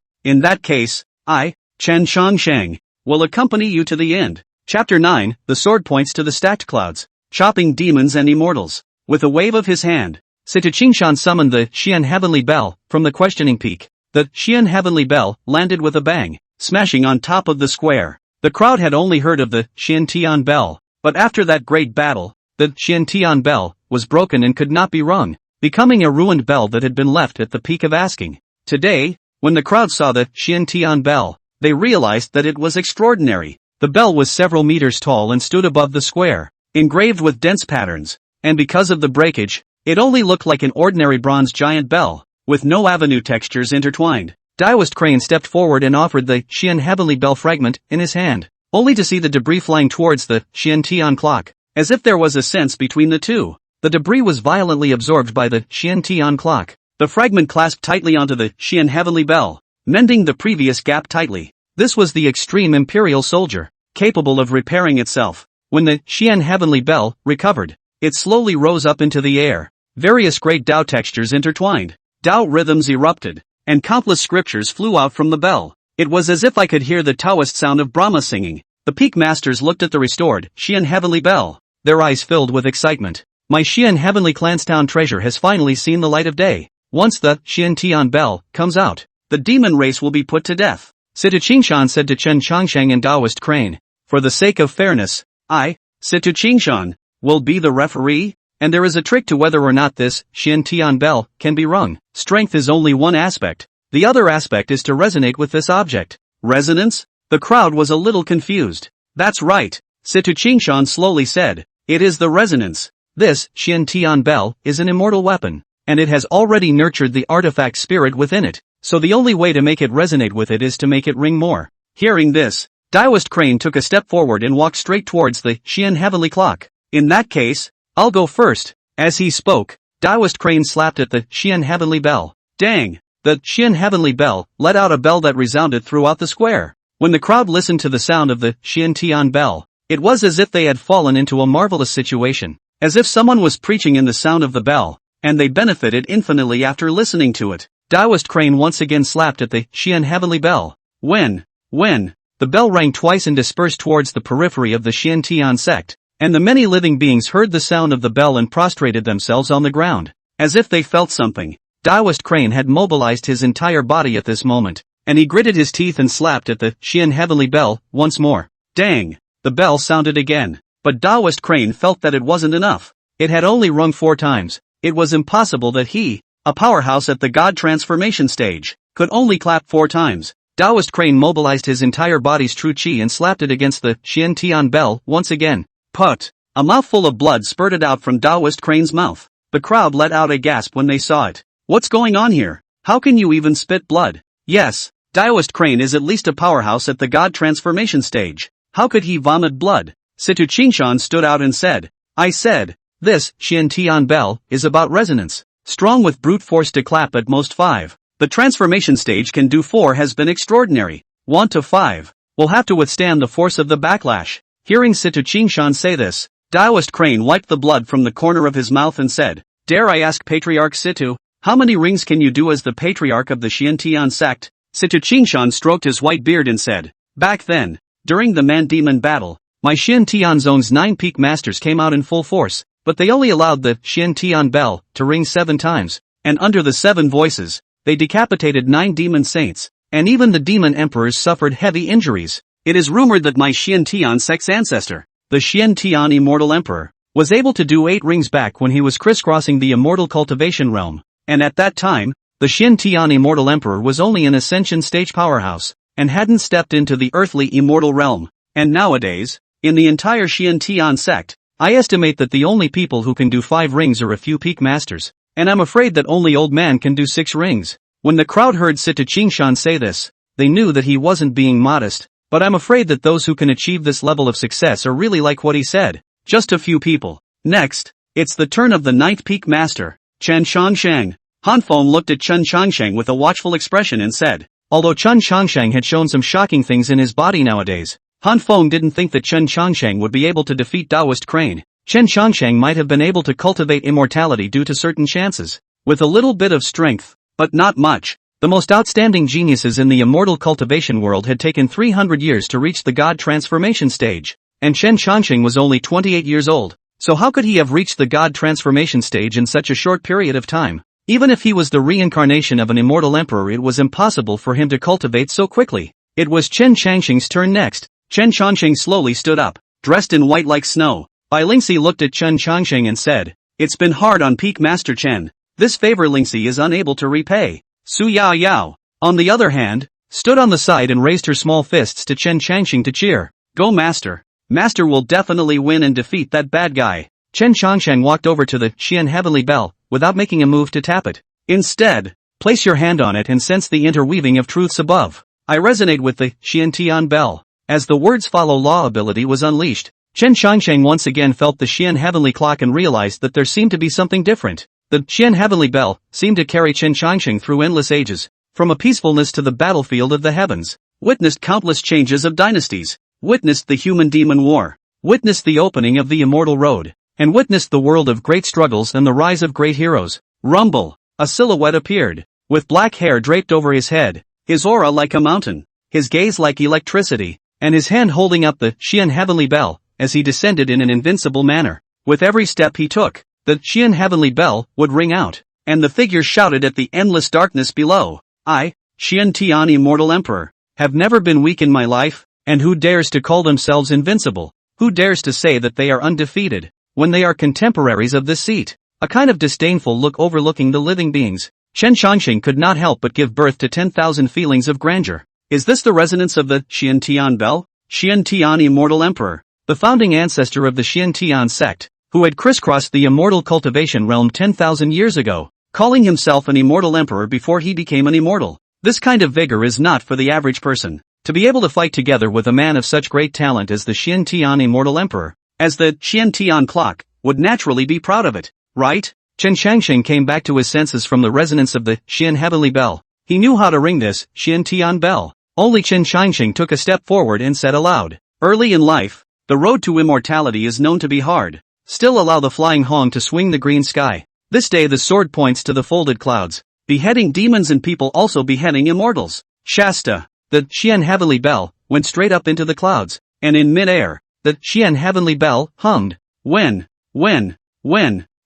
"In that case, I, Chen Chongqing, will accompany you to the end." Chapter 9, The Sword Points to the Stacked Clouds. Chopping Demons and Immortals. With a wave of his hand, Situ Qingshan summoned the Xian Heavenly Bell from the questioning peak. The Xian Heavenly Bell landed with a bang, smashing on top of the square. The crowd had only heard of the Xian Tian Bell, but after that great battle, the Xian Tian Bell was broken and could not be rung, becoming a ruined bell that had been left at the peak of asking. Today, when the crowd saw the Xian Tian Bell, they realized that it was extraordinary. The bell was several meters tall and stood above the square, engraved with dense patterns, and because of the breakage, it only looked like an ordinary bronze giant bell, with no avenue textures intertwined. Daoist Crane stepped forward and offered the Xian heavenly bell fragment in his hand, only to see the debris flying towards the Xian Tian clock, as if there was a sense between the two. The debris was violently absorbed by the Xian Tian clock. The fragment clasped tightly onto the Xian heavenly bell, mending the previous gap tightly. This was the extreme imperial soldier, capable of repairing itself. When the Xian heavenly bell recovered, it slowly rose up into the air. Various great Dao textures intertwined. Dao rhythms erupted, and countless scriptures flew out from the bell. It was as if I could hear the Taoist sound of Brahma singing. The peak masters looked at the restored Xian heavenly bell, their eyes filled with excitement. My Xian heavenly Clanstown treasure has finally seen the light of day. Once the Xian Tian bell comes out, the demon race will be put to death. Situ Qingshan said to Chen Changsheng and Daoist Crane, for the sake of fairness, I, Situ Qingshan, will be the referee, and there is a trick to whether or not this Xian Tian bell can be rung. Strength is only one aspect. The other aspect is to resonate with this object. Resonance? The crowd was a little confused. That's right, Situ Qingshan slowly said. It is the resonance. This Xian Tian bell is an immortal weapon, and it has already nurtured the artifact spirit within it, so the only way to make it resonate with it is to make it ring more. Hearing this, Daoist Crane took a step forward and walked straight towards the Xian heavenly clock. In that case, I'll go first. As he spoke, Daoist Crane slapped at the Xian heavenly bell. Dang! The Xian heavenly bell let out a bell that resounded throughout the square. When the crowd listened to the sound of the Xian Tian bell, it was as if they had fallen into a marvelous situation, as if someone was preaching in the sound of the bell, and they benefited infinitely after listening to it. Daoist Crane once again slapped at the Xian heavenly bell. When, the bell rang twice and dispersed towards the periphery of the Xian Tian sect, and the many living beings heard the sound of the bell and prostrated themselves on the ground, as if they felt something. Daoist Crane had mobilized his entire body at this moment, and he gritted his teeth and slapped at the Xian heavenly bell once more. Dang! The bell sounded again, but Daoist Crane felt that it wasn't enough. It had only rung 4 times. It was impossible that he, a powerhouse at the God transformation stage, could only clap 4 times. Daoist Crane mobilized his entire body's true chi and slapped it against the Xian Tian bell once again. Put! A mouthful of blood spurted out from Daoist Crane's mouth. The crowd let out a gasp when they saw it. What's going on here? How can you even spit blood? Yes, Daoist Crane is at least a powerhouse at the God transformation stage. How could he vomit blood? Situ Qingshan stood out and said, I said, this Xian Tian bell is about resonance. Strong with brute force to clap at most 5. The transformation stage can do 4 has been extraordinary. 1 to 5 will have to withstand the force of the backlash. Hearing Situ Qingshan say this, Daoist Crane wiped the blood from the corner of his mouth and said, Dare I ask Patriarch Situ, how many rings can you do as the patriarch of the Xian Tian sect? Situ Qingshan stroked his white beard and said, Back then, during the man-demon battle, my Xian Tian zone's 9 peak masters came out in full force, but they only allowed the Xian Tian bell to ring 7 times, and under the 7 voices, they decapitated 9 demon saints, and even the demon emperors suffered heavy injuries. It is rumored that my Xian Tian sect's ancestor, the Xian Tian immortal emperor, was able to do 8 rings back when he was crisscrossing the immortal cultivation realm, and at that time, the Xian Tian immortal emperor was only an ascension stage powerhouse, and hadn't stepped into the earthly immortal realm. And nowadays, in the entire Xian Tian sect, I estimate that the only people who can do 5 rings are a few peak masters, and I'm afraid that only Old Man can do 6 rings. When the crowd heard Situ Qingshan say this, they knew that he wasn't being modest, but I'm afraid that those who can achieve this level of success are really like what he said, just a few people. Next, it's the turn of the 9th peak master, Chen Changsheng. Han Feng looked at Chen Changsheng with a watchful expression and said, although Chen Changsheng had shown some shocking things in his body nowadays, Han Feng didn't think that Chen Changsheng would be able to defeat Daoist Crane. Chen Changsheng might have been able to cultivate immortality due to certain chances, with a little bit of strength, but not much. The most outstanding geniuses in the immortal cultivation world had taken 300 years to reach the God transformation stage, and Chen Changsheng was only 28 years old, so how could he have reached the God transformation stage in such a short period of time? Even if he was the reincarnation of an immortal emperor, it was impossible for him to cultivate so quickly. It was Chen Changsheng's turn next. Chen Changsheng slowly stood up, dressed in white like snow. Bai Lingxi looked at Chen Changsheng and said, It's been hard on Peak Master Chen. This favor Lingxi is unable to repay. Su Yao Yao, on the other hand, stood on the side and raised her small fists to Chen Changsheng to cheer. Go master. Master will definitely win and defeat that bad guy. Chen Changsheng walked over to the Xian Heavenly Bell, without making a move to tap it. Instead, place your hand on it and sense the interweaving of truths above. I resonate with the Xian Tian Bell. As the words follow law ability was unleashed, Chen Changsheng once again felt the Xian Heavenly Clock and realized that there seemed to be something different. The Xian Heavenly Bell seemed to carry Chen Changsheng through endless ages, from a peacefulness to the battlefield of the heavens. Witnessed countless changes of dynasties, witnessed the human-demon war, witnessed the opening of the immortal road, and witnessed the world of great struggles and the rise of great heroes. Rumble! A silhouette appeared, with black hair draped over his head, his aura like a mountain, his gaze like electricity, and his hand holding up the Xian Heavenly Bell, as he descended in an invincible manner. With every step he took, the Xian Heavenly Bell would ring out, and the figure shouted at the endless darkness below. I, Xian Tian Immortal Emperor, have never been weak in my life, and who dares to call themselves invincible? Who dares to say that they are undefeated, when they are contemporaries of this seat? A kind of disdainful look overlooking the living beings. Chen Changsheng could not help but give birth to 10,000 feelings of grandeur. Is this the resonance of the Xian Tian Bell? Xian Tian Immortal Emperor, the founding ancestor of the Xian Tian sect, who had crisscrossed the immortal cultivation realm 10,000 years ago, calling himself an immortal emperor before he became an immortal. This kind of vigor is not for the average person. To be able to fight together with a man of such great talent as the Xian Tian Immortal Emperor, as the Xian Tian clock, would naturally be proud of it, right? Chen Changsheng came back to his senses from the resonance of the Xian Heavenly Bell. He knew how to ring this Xian Tian Bell. Only Chen Changsheng took a step forward and said aloud, early in life, the road to immortality is known to be hard. Still allow the flying Hong to swing the green sky. This day the sword points to the folded clouds, beheading demons and people also beheading immortals. Shasta, the Xian Heavenly Bell, went straight up into the clouds, and in mid-air, the Xian Heavenly Bell hummed. When,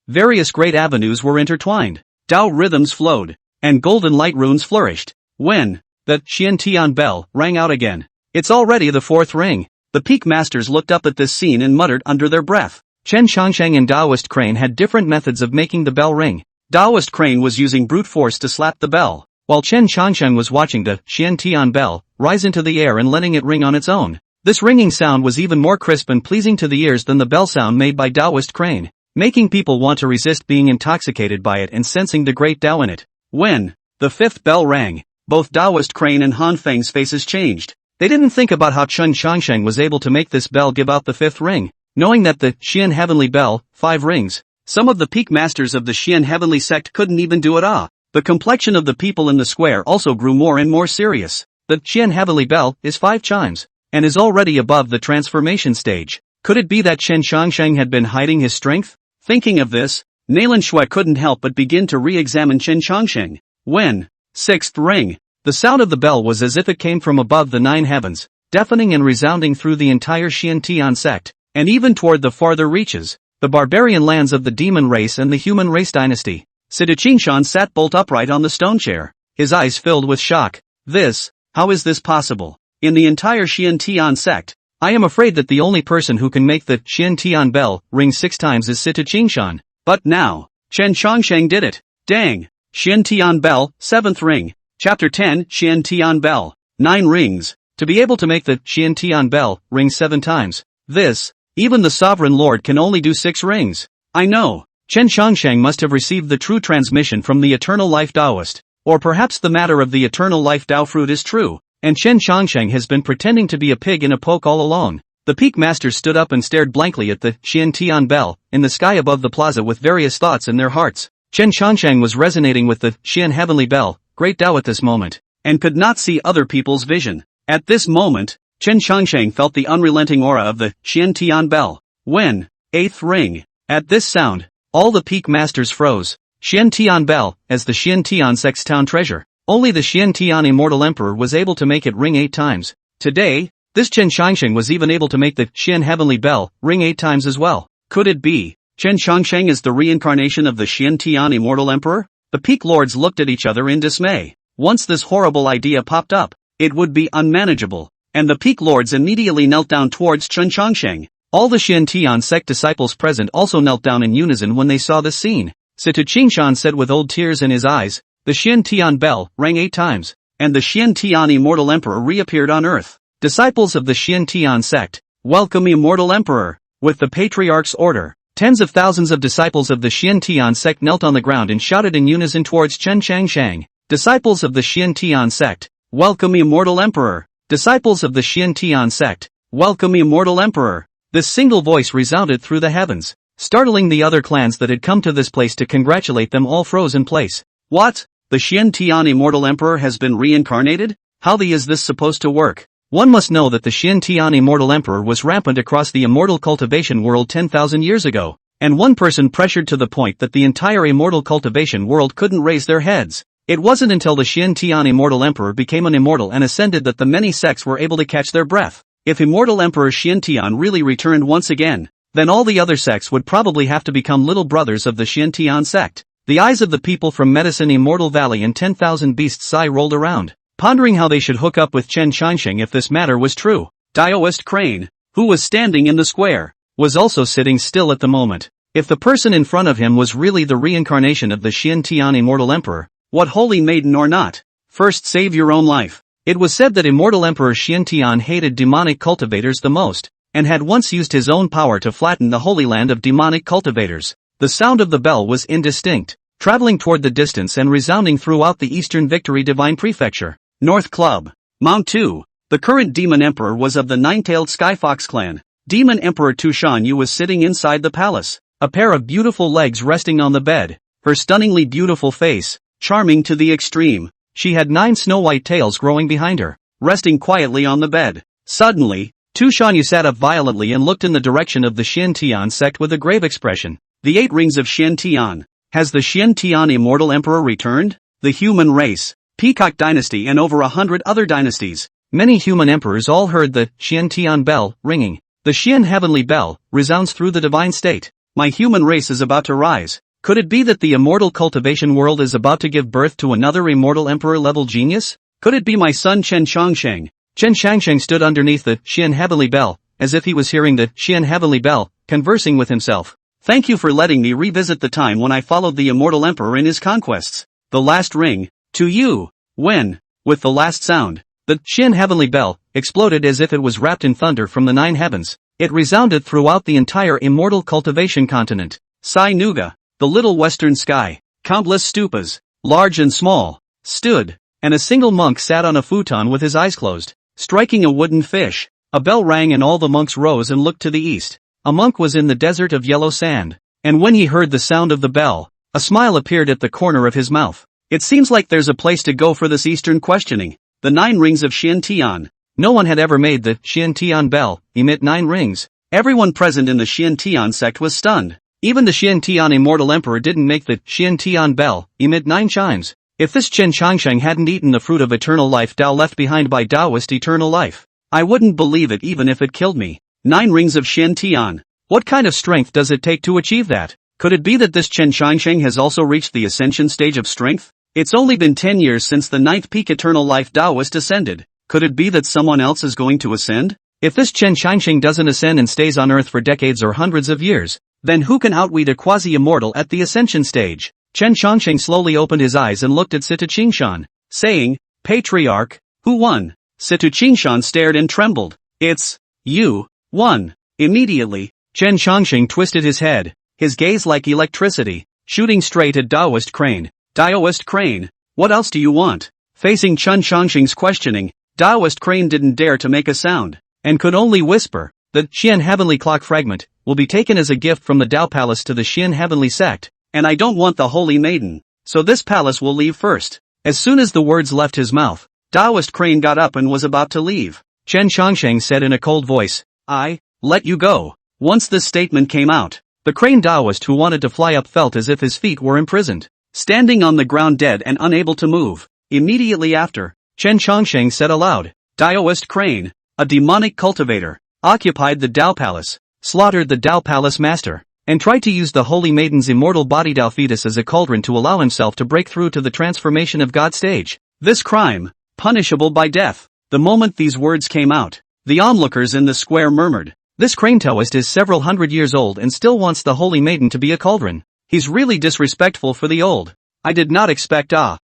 various great avenues were intertwined, Tao rhythms flowed, and golden light runes flourished. When, the Xian Tian Bell rang out again. It's already the fourth ring. The peak masters looked up at this scene and muttered under their breath. Chen Changsheng and Taoist Crane had different methods of making the bell ring. Taoist Crane was using brute force to slap the bell, while Chen Changsheng was watching the Xian Tian Bell rise into the air and letting it ring on its own. This ringing sound was even more crisp and pleasing to the ears than the bell sound made by Taoist Crane, making people want to resist being intoxicated by it and sensing the great Tao in it. When the fifth bell rang, both Taoist Crane and Han Feng's faces changed. They didn't think about how Chen Changsheng was able to make this bell give out the fifth ring, knowing that the Xian Heavenly Bell, 5 rings. Some of the peak masters of the Xian Heavenly sect couldn't even do it. The complexion of the people in the square also grew more and more serious. The Xian Heavenly Bell is 5 chimes, and is already above the transformation stage. Could it be that Chen Changsheng had been hiding his strength? Thinking of this, Nailan Shui couldn't help but begin to re-examine Chen Changsheng. When 6th ring, the sound of the bell was as if it came from above the 9 heavens, deafening and resounding through the entire Xian Tian sect, and even toward the farther reaches, the barbarian lands of the demon race and the human race dynasty. Sita Qingshan sat bolt upright on the stone chair, his eyes filled with shock. How is this possible? In the entire Xian Tian sect, I am afraid that the only person who can make the Xian Tian bell ring 6 times is Sita Qingshan. But now, Chen Changsheng did it. Dang! Xian Tian bell, 7th ring. Chapter 10, Xian Tian bell. 9 rings. To be able to make the Xian Tian bell ring 7 times. Even the Sovereign Lord can only do 6 rings. I know. Chen Changsheng must have received the true transmission from the Eternal Life Taoist. Or perhaps the matter of the Eternal Life Tao fruit is true, and Chen Changsheng has been pretending to be a pig in a poke all along. The peak masters stood up and stared blankly at the Xian Tian bell in the sky above the plaza with various thoughts in their hearts. Chen Changsheng was resonating with the Xian Heavenly Bell, great Tao at this moment, and could not see other people's vision. At this moment, Chen Changsheng felt the unrelenting aura of the Xian Tian bell. When 8th ring. At this sound, all the peak masters froze. Xian Tian bell, as the Xian Tian sect's town treasure. Only the Xian Tian Immortal Emperor was able to make it ring 8 times. Today, this Chen Changsheng was even able to make the Xian Heavenly Bell ring 8 times as well. Could it be Chen Changsheng is the reincarnation of the Xian Tian Immortal Emperor? The peak lords looked at each other in dismay. Once this horrible idea popped up, it would be unmanageable, and the peak lords immediately knelt down towards Chen Changsheng. All the Xian Tian sect disciples present also knelt down in unison when they saw this scene. Sita Qingshan said with old tears in his eyes, the Xian Tian bell rang 8 times. and the Xiantian immortal emperor reappeared on earth. Disciples of the Xiantian sect, welcome immortal emperor. With the patriarch's order, tens of thousands of disciples of the Xiantian sect knelt on the ground and shouted in unison towards Chen Changsheng. Disciples of the Xiantian sect, welcome immortal emperor. Disciples of the Xiantian sect, welcome immortal emperor. This single voice resounded through the heavens, startling the other clans that had come to this place to congratulate them. All froze in place. What? The Xiantian immortal emperor has been reincarnated? How is this supposed to work? One must know that the Xiantian immortal emperor was rampant across the immortal cultivation world 10,000 years ago, and one person pressured to the point that the entire immortal cultivation world couldn't raise their heads. It wasn't until the Xiantian immortal emperor became an immortal and ascended that the many sects were able to catch their breath. If immortal emperor Xiantian really returned once again, then all the other sects would probably have to become little brothers of the Xiantian sect. The eyes of the people from Medicine Immortal Valley and 10,000 Beasts Sai rolled around, pondering how they should hook up with Chen Changsheng if this matter was true. Daoist Crane, who was standing in the square, was also sitting still at the moment. If the person in front of him was really the reincarnation of the Xiantian immortal emperor, what holy maiden or not? First save your own life. It was said that immortal emperor Xiantian hated demonic cultivators the most, and had once used his own power to flatten the holy land of demonic cultivators. The sound of the bell was indistinct, traveling toward the distance and resounding throughout the Eastern Victory Divine Prefecture. North Club. Mount 2. The current demon emperor was of the nine-tailed Skyfox clan. Demon Emperor Tushan Yu was sitting inside the palace, a pair of beautiful legs resting on the bed, her stunningly beautiful face, charming to the extreme. She had 9 snow-white tails growing behind her, resting quietly on the bed. Suddenly, Tushan Yu sat up violently and looked in the direction of the Xiantian sect with a grave expression. The 8 rings of Xiantian. Has the Xiantian immortal emperor returned? The human race, Peacock dynasty and over 100 other dynasties. Many human emperors all heard the Xiantian bell ringing. The Xian heavenly bell resounds through the divine state. My human race is about to rise. Could it be that the immortal cultivation world is about to give birth to another immortal emperor-level genius? Could it be my son Chen Changsheng? Chen Changsheng stood underneath the Xian heavenly bell, as if he was hearing the Xian heavenly bell, conversing with himself. Thank you for letting me revisit the time when I followed the immortal emperor in his conquests. The last ring. To you. When, with the last sound, the Xian heavenly bell exploded as if it was wrapped in thunder from the 9 heavens. It resounded throughout the entire immortal cultivation continent. Sai Nuga, the little western sky, countless stupas, large and small, stood, and a single monk sat on a futon with his eyes closed, striking a wooden fish. A bell rang and all the monks rose and looked to the east. A monk was in the desert of yellow sand, and when he heard the sound of the bell, a smile appeared at the corner of his mouth. It seems like there's a place to go for this Eastern questioning. The 9 rings of Xiantian. No one had ever made the Xiantian bell emit 9 rings. Everyone present in the Xiantian sect was stunned. Even the Xiantian immortal emperor didn't make the Xiantian bell emit 9 chimes. If this Chen Changsheng hadn't eaten the fruit of eternal life Tao left behind by Taoist eternal life, I wouldn't believe it even if it killed me. 9 rings of Xiantian. What kind of strength does it take to achieve that? Could it be that this Chen Changsheng has also reached the ascension stage of strength? It's only been 10 years since the 9th peak eternal life Taoist ascended. Could it be that someone else is going to ascend? If this Chen Changsheng doesn't ascend and stays on earth for decades or hundreds of years, then who can outweigh the quasi-immortal at the ascension stage? Chen Changsheng slowly opened his eyes and looked at Situ Qingshan, saying, Patriarch, who won? Situ Qingshan stared and trembled. It's you, won. Immediately, Chen Changsheng twisted his head, his gaze like electricity, shooting straight at Daoist Crane. Daoist Crane, what else do you want? Facing Chen Changsheng's questioning, Daoist Crane didn't dare to make a sound, and could only whisper, the Xian Heavenly Clock Fragment will be taken as a gift from the Dao Palace to the Xian Heavenly Sect, and I don't want the Holy Maiden, so this palace will leave first. As soon as the words left his mouth, Daoist Crane got up and was about to leave. Chen Changsheng said in a cold voice, I let you go. Once this statement came out, the Crane Daoist who wanted to fly up felt as if his feet were imprisoned, standing on the ground dead and unable to move. Immediately after, Chen Changsheng said aloud, Daoist Crane, a demonic cultivator, occupied the Dao Palace, slaughtered the Dao Palace master, and tried to use the Holy Maiden's immortal body Dao fetus as a cauldron to allow himself to break through to the transformation of God stage. This crime, punishable by death. The moment these words came out, the onlookers in the square murmured, this Crane Taoist is several hundred years old and still wants the Holy Maiden to be a cauldron. He's really disrespectful for the old. I did not expect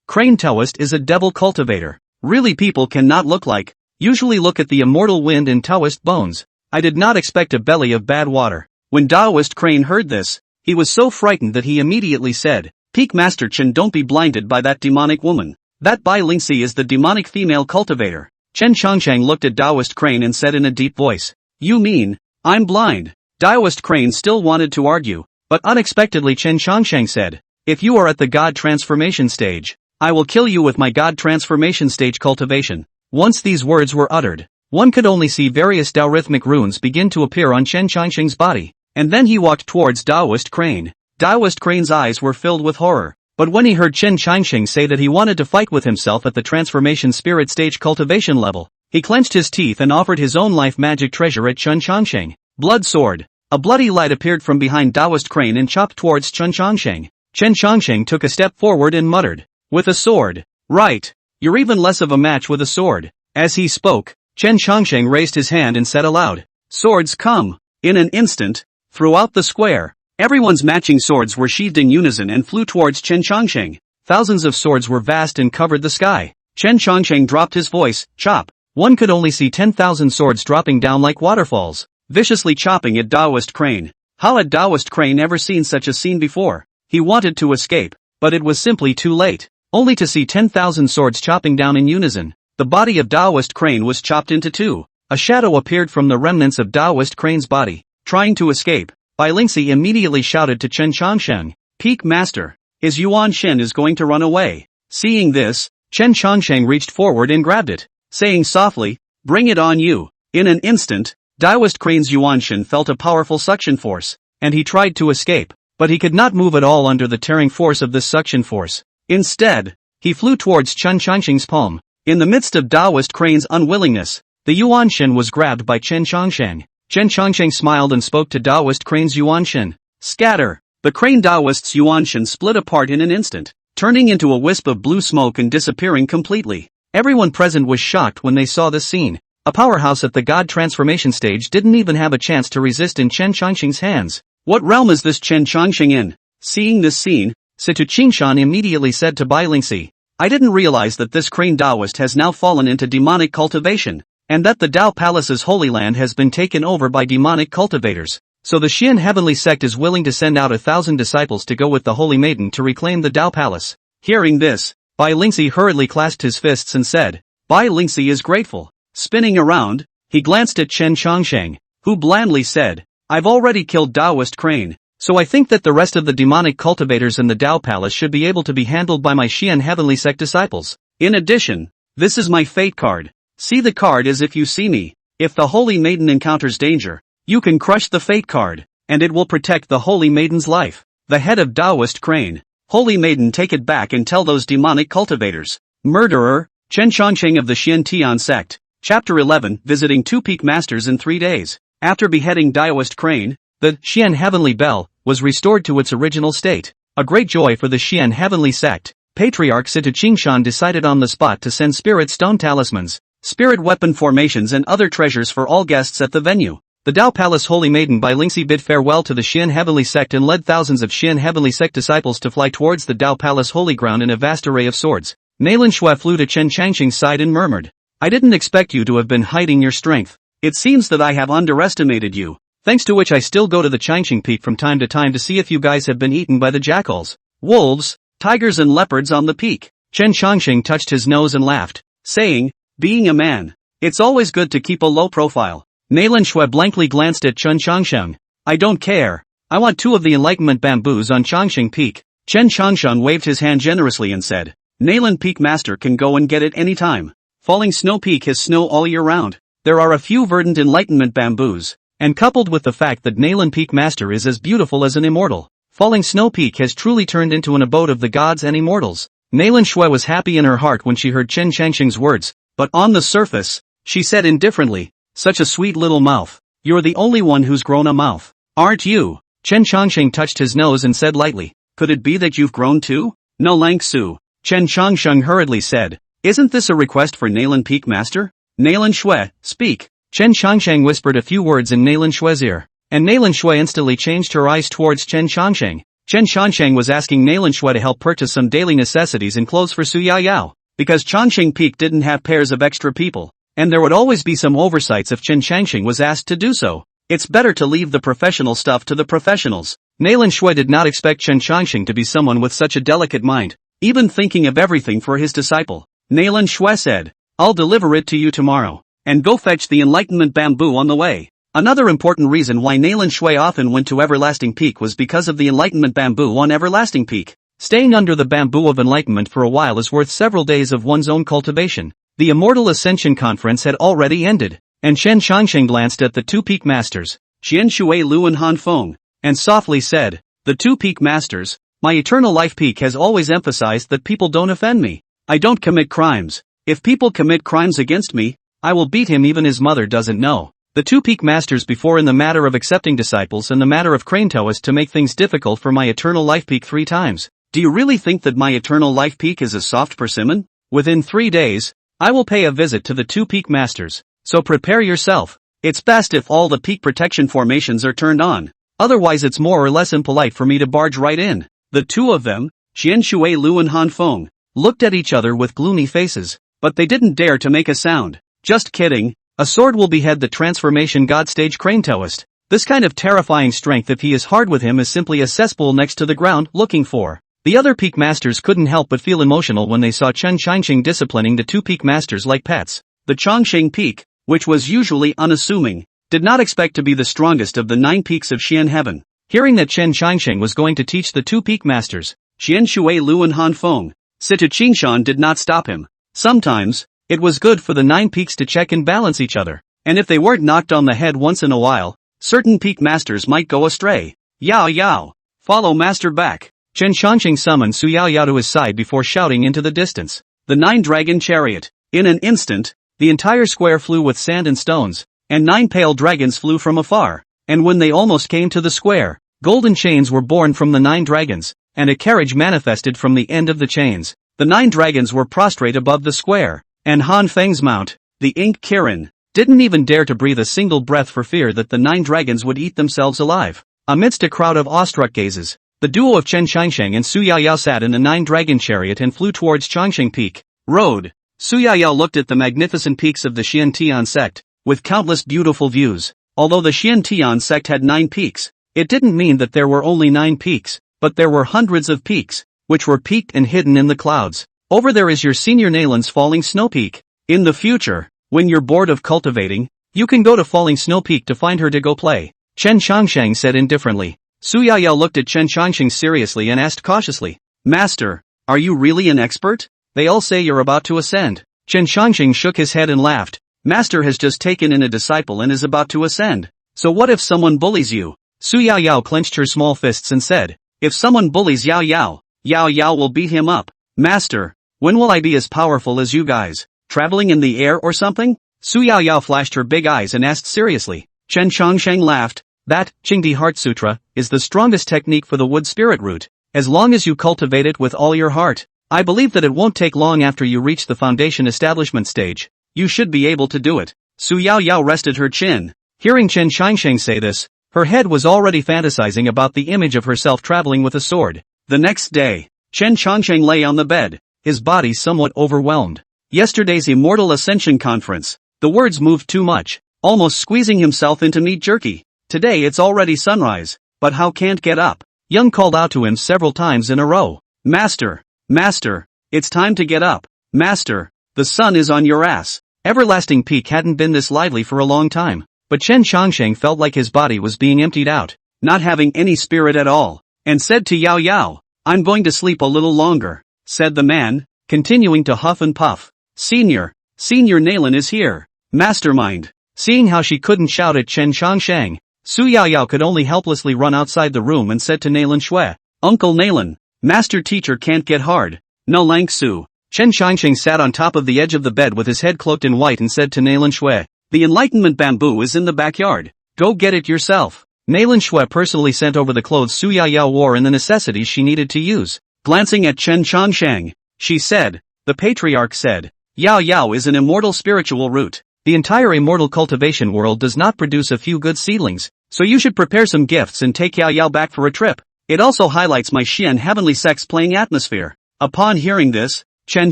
Crane Taoist is a devil cultivator. Really people cannot look like. Usually look at the immortal wind and Taoist bones. I did not expect a belly of bad water. When Taoist Crane heard this, he was so frightened that he immediately said, Peak Master Chen, don't be blinded by that demonic woman. That Bai Lingxi is the demonic female cultivator. Chen Changsheng looked at Taoist Crane and said in a deep voice, You mean, I'm blind? Taoist Crane still wanted to argue, but unexpectedly Chen Changsheng said, If you are at the God transformation stage, I will kill you with my God transformation stage cultivation. Once these words were uttered, one could only see various Taorithmic runes begin to appear on Chen Changsheng's body, and then he walked towards Taoist Crane. Taoist Crane's eyes were filled with horror, but when he heard Chen Changsheng say that he wanted to fight with himself at the transformation spirit stage cultivation level, he clenched his teeth and offered his own life magic treasure at Chen Changsheng. Blood sword. A bloody light appeared from behind Taoist Crane and chopped towards Chen Changsheng. Chen Changsheng took a step forward and muttered, With a sword? Right. You're even less of a match with a sword. As he spoke, Chen Changsheng raised his hand and said aloud, Swords come. In an instant, throughout the square, everyone's matching swords were sheathed in unison and flew towards Chen Changsheng. Thousands of swords were vast and covered the sky. Chen Changsheng dropped his voice, chop. One could only see 10,000 swords dropping down like waterfalls, viciously chopping at Taoist Crane. How had Taoist Crane ever seen such a scene before? He wanted to escape, but it was simply too late. Only to see 10,000 swords chopping down in unison. The body of Taoist Crane was chopped into two. A shadow appeared from the remnants of Taoist Crane's body. Trying to escape, Bai Lingxi immediately shouted to Chen Changsheng, Peak Master, his Yuan Shen is going to run away. Seeing this, Chen Changsheng reached forward and grabbed it, saying softly, Bring it on you. In an instant, Taoist Crane's Yuan Shen felt a powerful suction force, and he tried to escape, but he could not move at all under the tearing force of this suction force. Instead, he flew towards Chen Changsheng's palm. In the midst of Taoist Crane's unwillingness, the Yuan Shen was grabbed by Chen Changsheng. Chen Changsheng smiled and spoke to Taoist Crane's Yuan Shen. Scatter! The Crane Taoist's Yuan Shen split apart in an instant, turning into a wisp of blue smoke and disappearing completely. Everyone present was shocked when they saw this scene. A powerhouse at the God transformation stage didn't even have a chance to resist in Chen Changsheng's hands. What realm is this Chen Changsheng in? Seeing this scene, Situ Qingshan immediately said to Bai Lingxi, I didn't realize that this Crane Taoist has now fallen into demonic cultivation, and that the Tao Palace's Holy Land has been taken over by demonic cultivators. So the Xian Heavenly Sect is willing to send out 1,000 disciples to go with the Holy Maiden to reclaim the Tao Palace. Hearing this, Bai Lingxi hurriedly clasped his fists and said, Bai Lingxi is grateful. Spinning around, he glanced at Chen Changsheng, who blandly said, I've already killed Taoist Crane, so I think that the rest of the demonic cultivators in the Tao Palace should be able to be handled by my Xian Heavenly Sect disciples. In addition, this is my fate card. See the card as if you see me. If the Holy Maiden encounters danger, you can crush the fate card, and it will protect the Holy Maiden's life. The head of Taoist Crane. Holy Maiden, take it back and tell those demonic cultivators. Murderer, Chen Changsheng of the Xian Tian sect. Chapter 11, visiting 2 peak masters in 3 days. After beheading Taoist Crane, the Xian Heavenly Bell was restored to its original state. A great joy for the Xian Heavenly sect. Patriarch Situ Qingshan decided on the spot to send spirit stone talismans, spirit weapon formations and other treasures for all guests at the venue. The Tao Palace Holy Maiden Bai Lingxi bid farewell to the Xian Heavenly Sect and led thousands of Xian Heavenly Sect disciples to fly towards the Tao Palace Holy Ground in a vast array of swords. Nailin Shui flew to Chen Changsheng's side and murmured, I didn't expect you to have been hiding your strength. It seems that I have underestimated you. Thanks to which I still go to the Changsheng Peak from time to time to see if you guys have been eaten by the jackals, wolves, tigers and leopards on the peak. Chen Changsheng touched his nose and laughed, saying, being a man, it's always good to keep a low profile. Nailin Shui blankly glanced at Chen Changsheng. I don't care. I want 2 of the enlightenment bamboos on Changsheng Peak. Chen Changsheng waved his hand generously and said, Nailin Peak Master can go and get it any time. Falling Snow Peak has snow all year round. There are a few verdant enlightenment bamboos, and coupled with the fact that Nailin Peak Master is as beautiful as an immortal, Falling Snow Peak has truly turned into an abode of the gods and immortals. Nailin Shui was happy in her heart when she heard Chen Changsheng's words, but on the surface, she said indifferently, such a sweet little mouth. You're the only one who's grown a mouth, aren't you? Chen Changsheng touched his nose and said lightly, could it be that you've grown too? No Langsu. Chen Changsheng hurriedly said, isn't this a request for Nailin Peak Master? Nailin Shui, speak. Chen Changsheng whispered a few words in Nailin Shui's ear, and Nailin Shui instantly changed her eyes towards Chen Changsheng. Chen Changsheng was asking Nailin Shui to help purchase some daily necessities and clothes for Su Yao. because Chongqing Peak didn't have pairs of extra people, and there would always be some oversights if Chen Changqing was asked to do so. It's better to leave the professional stuff to the professionals. Nailan Shui did not expect Chen Changqing to be someone with such a delicate mind, even thinking of everything for his disciple. Nailan Shui said, "I'll deliver it to you tomorrow, and go fetch the enlightenment bamboo on the way." Another important reason why Nailan Shui often went to Everlasting Peak was because of the enlightenment bamboo on Everlasting Peak. Staying under the bamboo of enlightenment for a while is worth several days of one's own cultivation. The Immortal Ascension Conference had already ended, and Chen Changqing glanced at the two peak masters, Xian Shui Lu and Han Feng, and softly said, "The two peak masters, my eternal life peak has always emphasized that people don't offend me. I don't commit crimes. If people commit crimes against me, I will beat him even his mother doesn't know." The two peak masters before in the matter of accepting disciples and the matter of crane toast to make things difficult for my eternal life peak 3 times. Do you really think that my eternal life peak is a soft persimmon? Within 3 days, I will pay a visit to the two peak masters, so prepare yourself. It's best if all the peak protection formations are turned on, otherwise it's more or less impolite for me to barge right in. The two of them, Xian Shui Lu and Han Feng, looked at each other with gloomy faces, but they didn't dare to make a sound. Just kidding. A sword will behead the transformation god stage crane toast. This kind of terrifying strength if he is hard with him is simply a cesspool next to the ground looking for. The other peak masters couldn't help but feel emotional when they saw Chen Changqing disciplining the two peak masters like pets. The Chongqing Peak, which was usually unassuming, did not expect to be the strongest of the 9 peaks of Xian Heaven. Hearing that Chen Changqing was going to teach the two peak masters, Xian Shui Lu and Han Feng, Situ Qingshan did not stop him. Sometimes, it was good for the 9 peaks to check and balance each other, and if they weren't knocked on the head once in a while, certain peak masters might go astray. Yao Yao, follow master back. Chen Changqing summoned Su Yao Yao to his side before shouting into the distance. The 9-dragon chariot. In an instant, the entire square flew with sand and stones, and 9 pale dragons flew from afar, and when they almost came to the square, golden chains were born from the 9 dragons, and a carriage manifested from the end of the chains. The 9 dragons were prostrate above the square, and Han Feng's mount, the Ink Kirin, didn't even dare to breathe a single breath for fear that the 9 dragons would eat themselves alive. Amidst a crowd of awestruck gazes, the duo of Chen Changqing and Su Yao Yao sat in a 9-dragon chariot and flew towards Chongqing Peak. Road. Su Yao Yao looked at the magnificent peaks of the Xian Tian sect, with countless beautiful views. Although the Xian Tian sect had 9 peaks, it didn't mean that there were only 9 peaks, but there were hundreds of peaks, which were peaked and hidden in the clouds. Over there is your senior Nailan's Falling Snow Peak. In the future, when you're bored of cultivating, you can go to Falling Snow Peak to find her to go play. Chen Changqing said indifferently. Su Yao Yao looked at Chen Changqing seriously and asked cautiously, "Master, are you really an expert? They all say you're about to ascend." Chen Changqing shook his head and laughed. "Master has just taken in a disciple and is about to ascend. So what if someone bullies you?" Su Yao Yao clenched her small fists and said, "If someone bullies Yao Yao, Yao Yao will beat him up." "Master, when will I be as powerful as you guys? Traveling in the air or something?" Su Yao Yao flashed her big eyes and asked seriously. Chen Changsheng laughed. "That, Qingdi Heart Sutra, is the strongest technique for the wood spirit root. As long as you cultivate it with all your heart, I believe that it won't take long after you reach the foundation establishment stage. You should be able to do it." Su Yao Yao rested her chin. Hearing Chen Changsheng say this, her head was already fantasizing about the image of herself traveling with a sword. The next day, Chen Changsheng lay on the bed, his body somewhat overwhelmed. Yesterday's Immortal Ascension Conference. The words moved too much, almost squeezing himself into meat jerky. Today it's already sunrise, but how can't get up? Young called out to him several times in a row. "Master, Master, it's time to get up. Master, the sun is on your ass." Everlasting Peak hadn't been this lively for a long time, but Chen Changsheng felt like his body was being emptied out, not having any spirit at all, and said to Yao Yao, "I'm going to sleep a little longer," said the man, continuing to huff and puff. Senior Nailan is here. Mastermind." Seeing how she couldn't shout at Chen Changsheng, Su Yao Yao could only helplessly run outside the room and said to Nailan Shui, "Uncle Nailan, Master Teacher can't get hard. No Lang Su." Chen Changsheng sat on top of the edge of the bed with his head cloaked in white and said to Nailan Shui, "The enlightenment bamboo is in the backyard. Go get it yourself." Nailan Shui personally sent over the clothes Su Yao Yao wore and the necessities she needed to use. Glancing at Chen Changsheng, she said, "The patriarch said, Yao Yao is an immortal spiritual root. The entire immortal cultivation world does not produce a few good seedlings, so you should prepare some gifts and take Yao Yao back for a trip. It also highlights my Xian heavenly sex playing atmosphere." Upon hearing this, Chen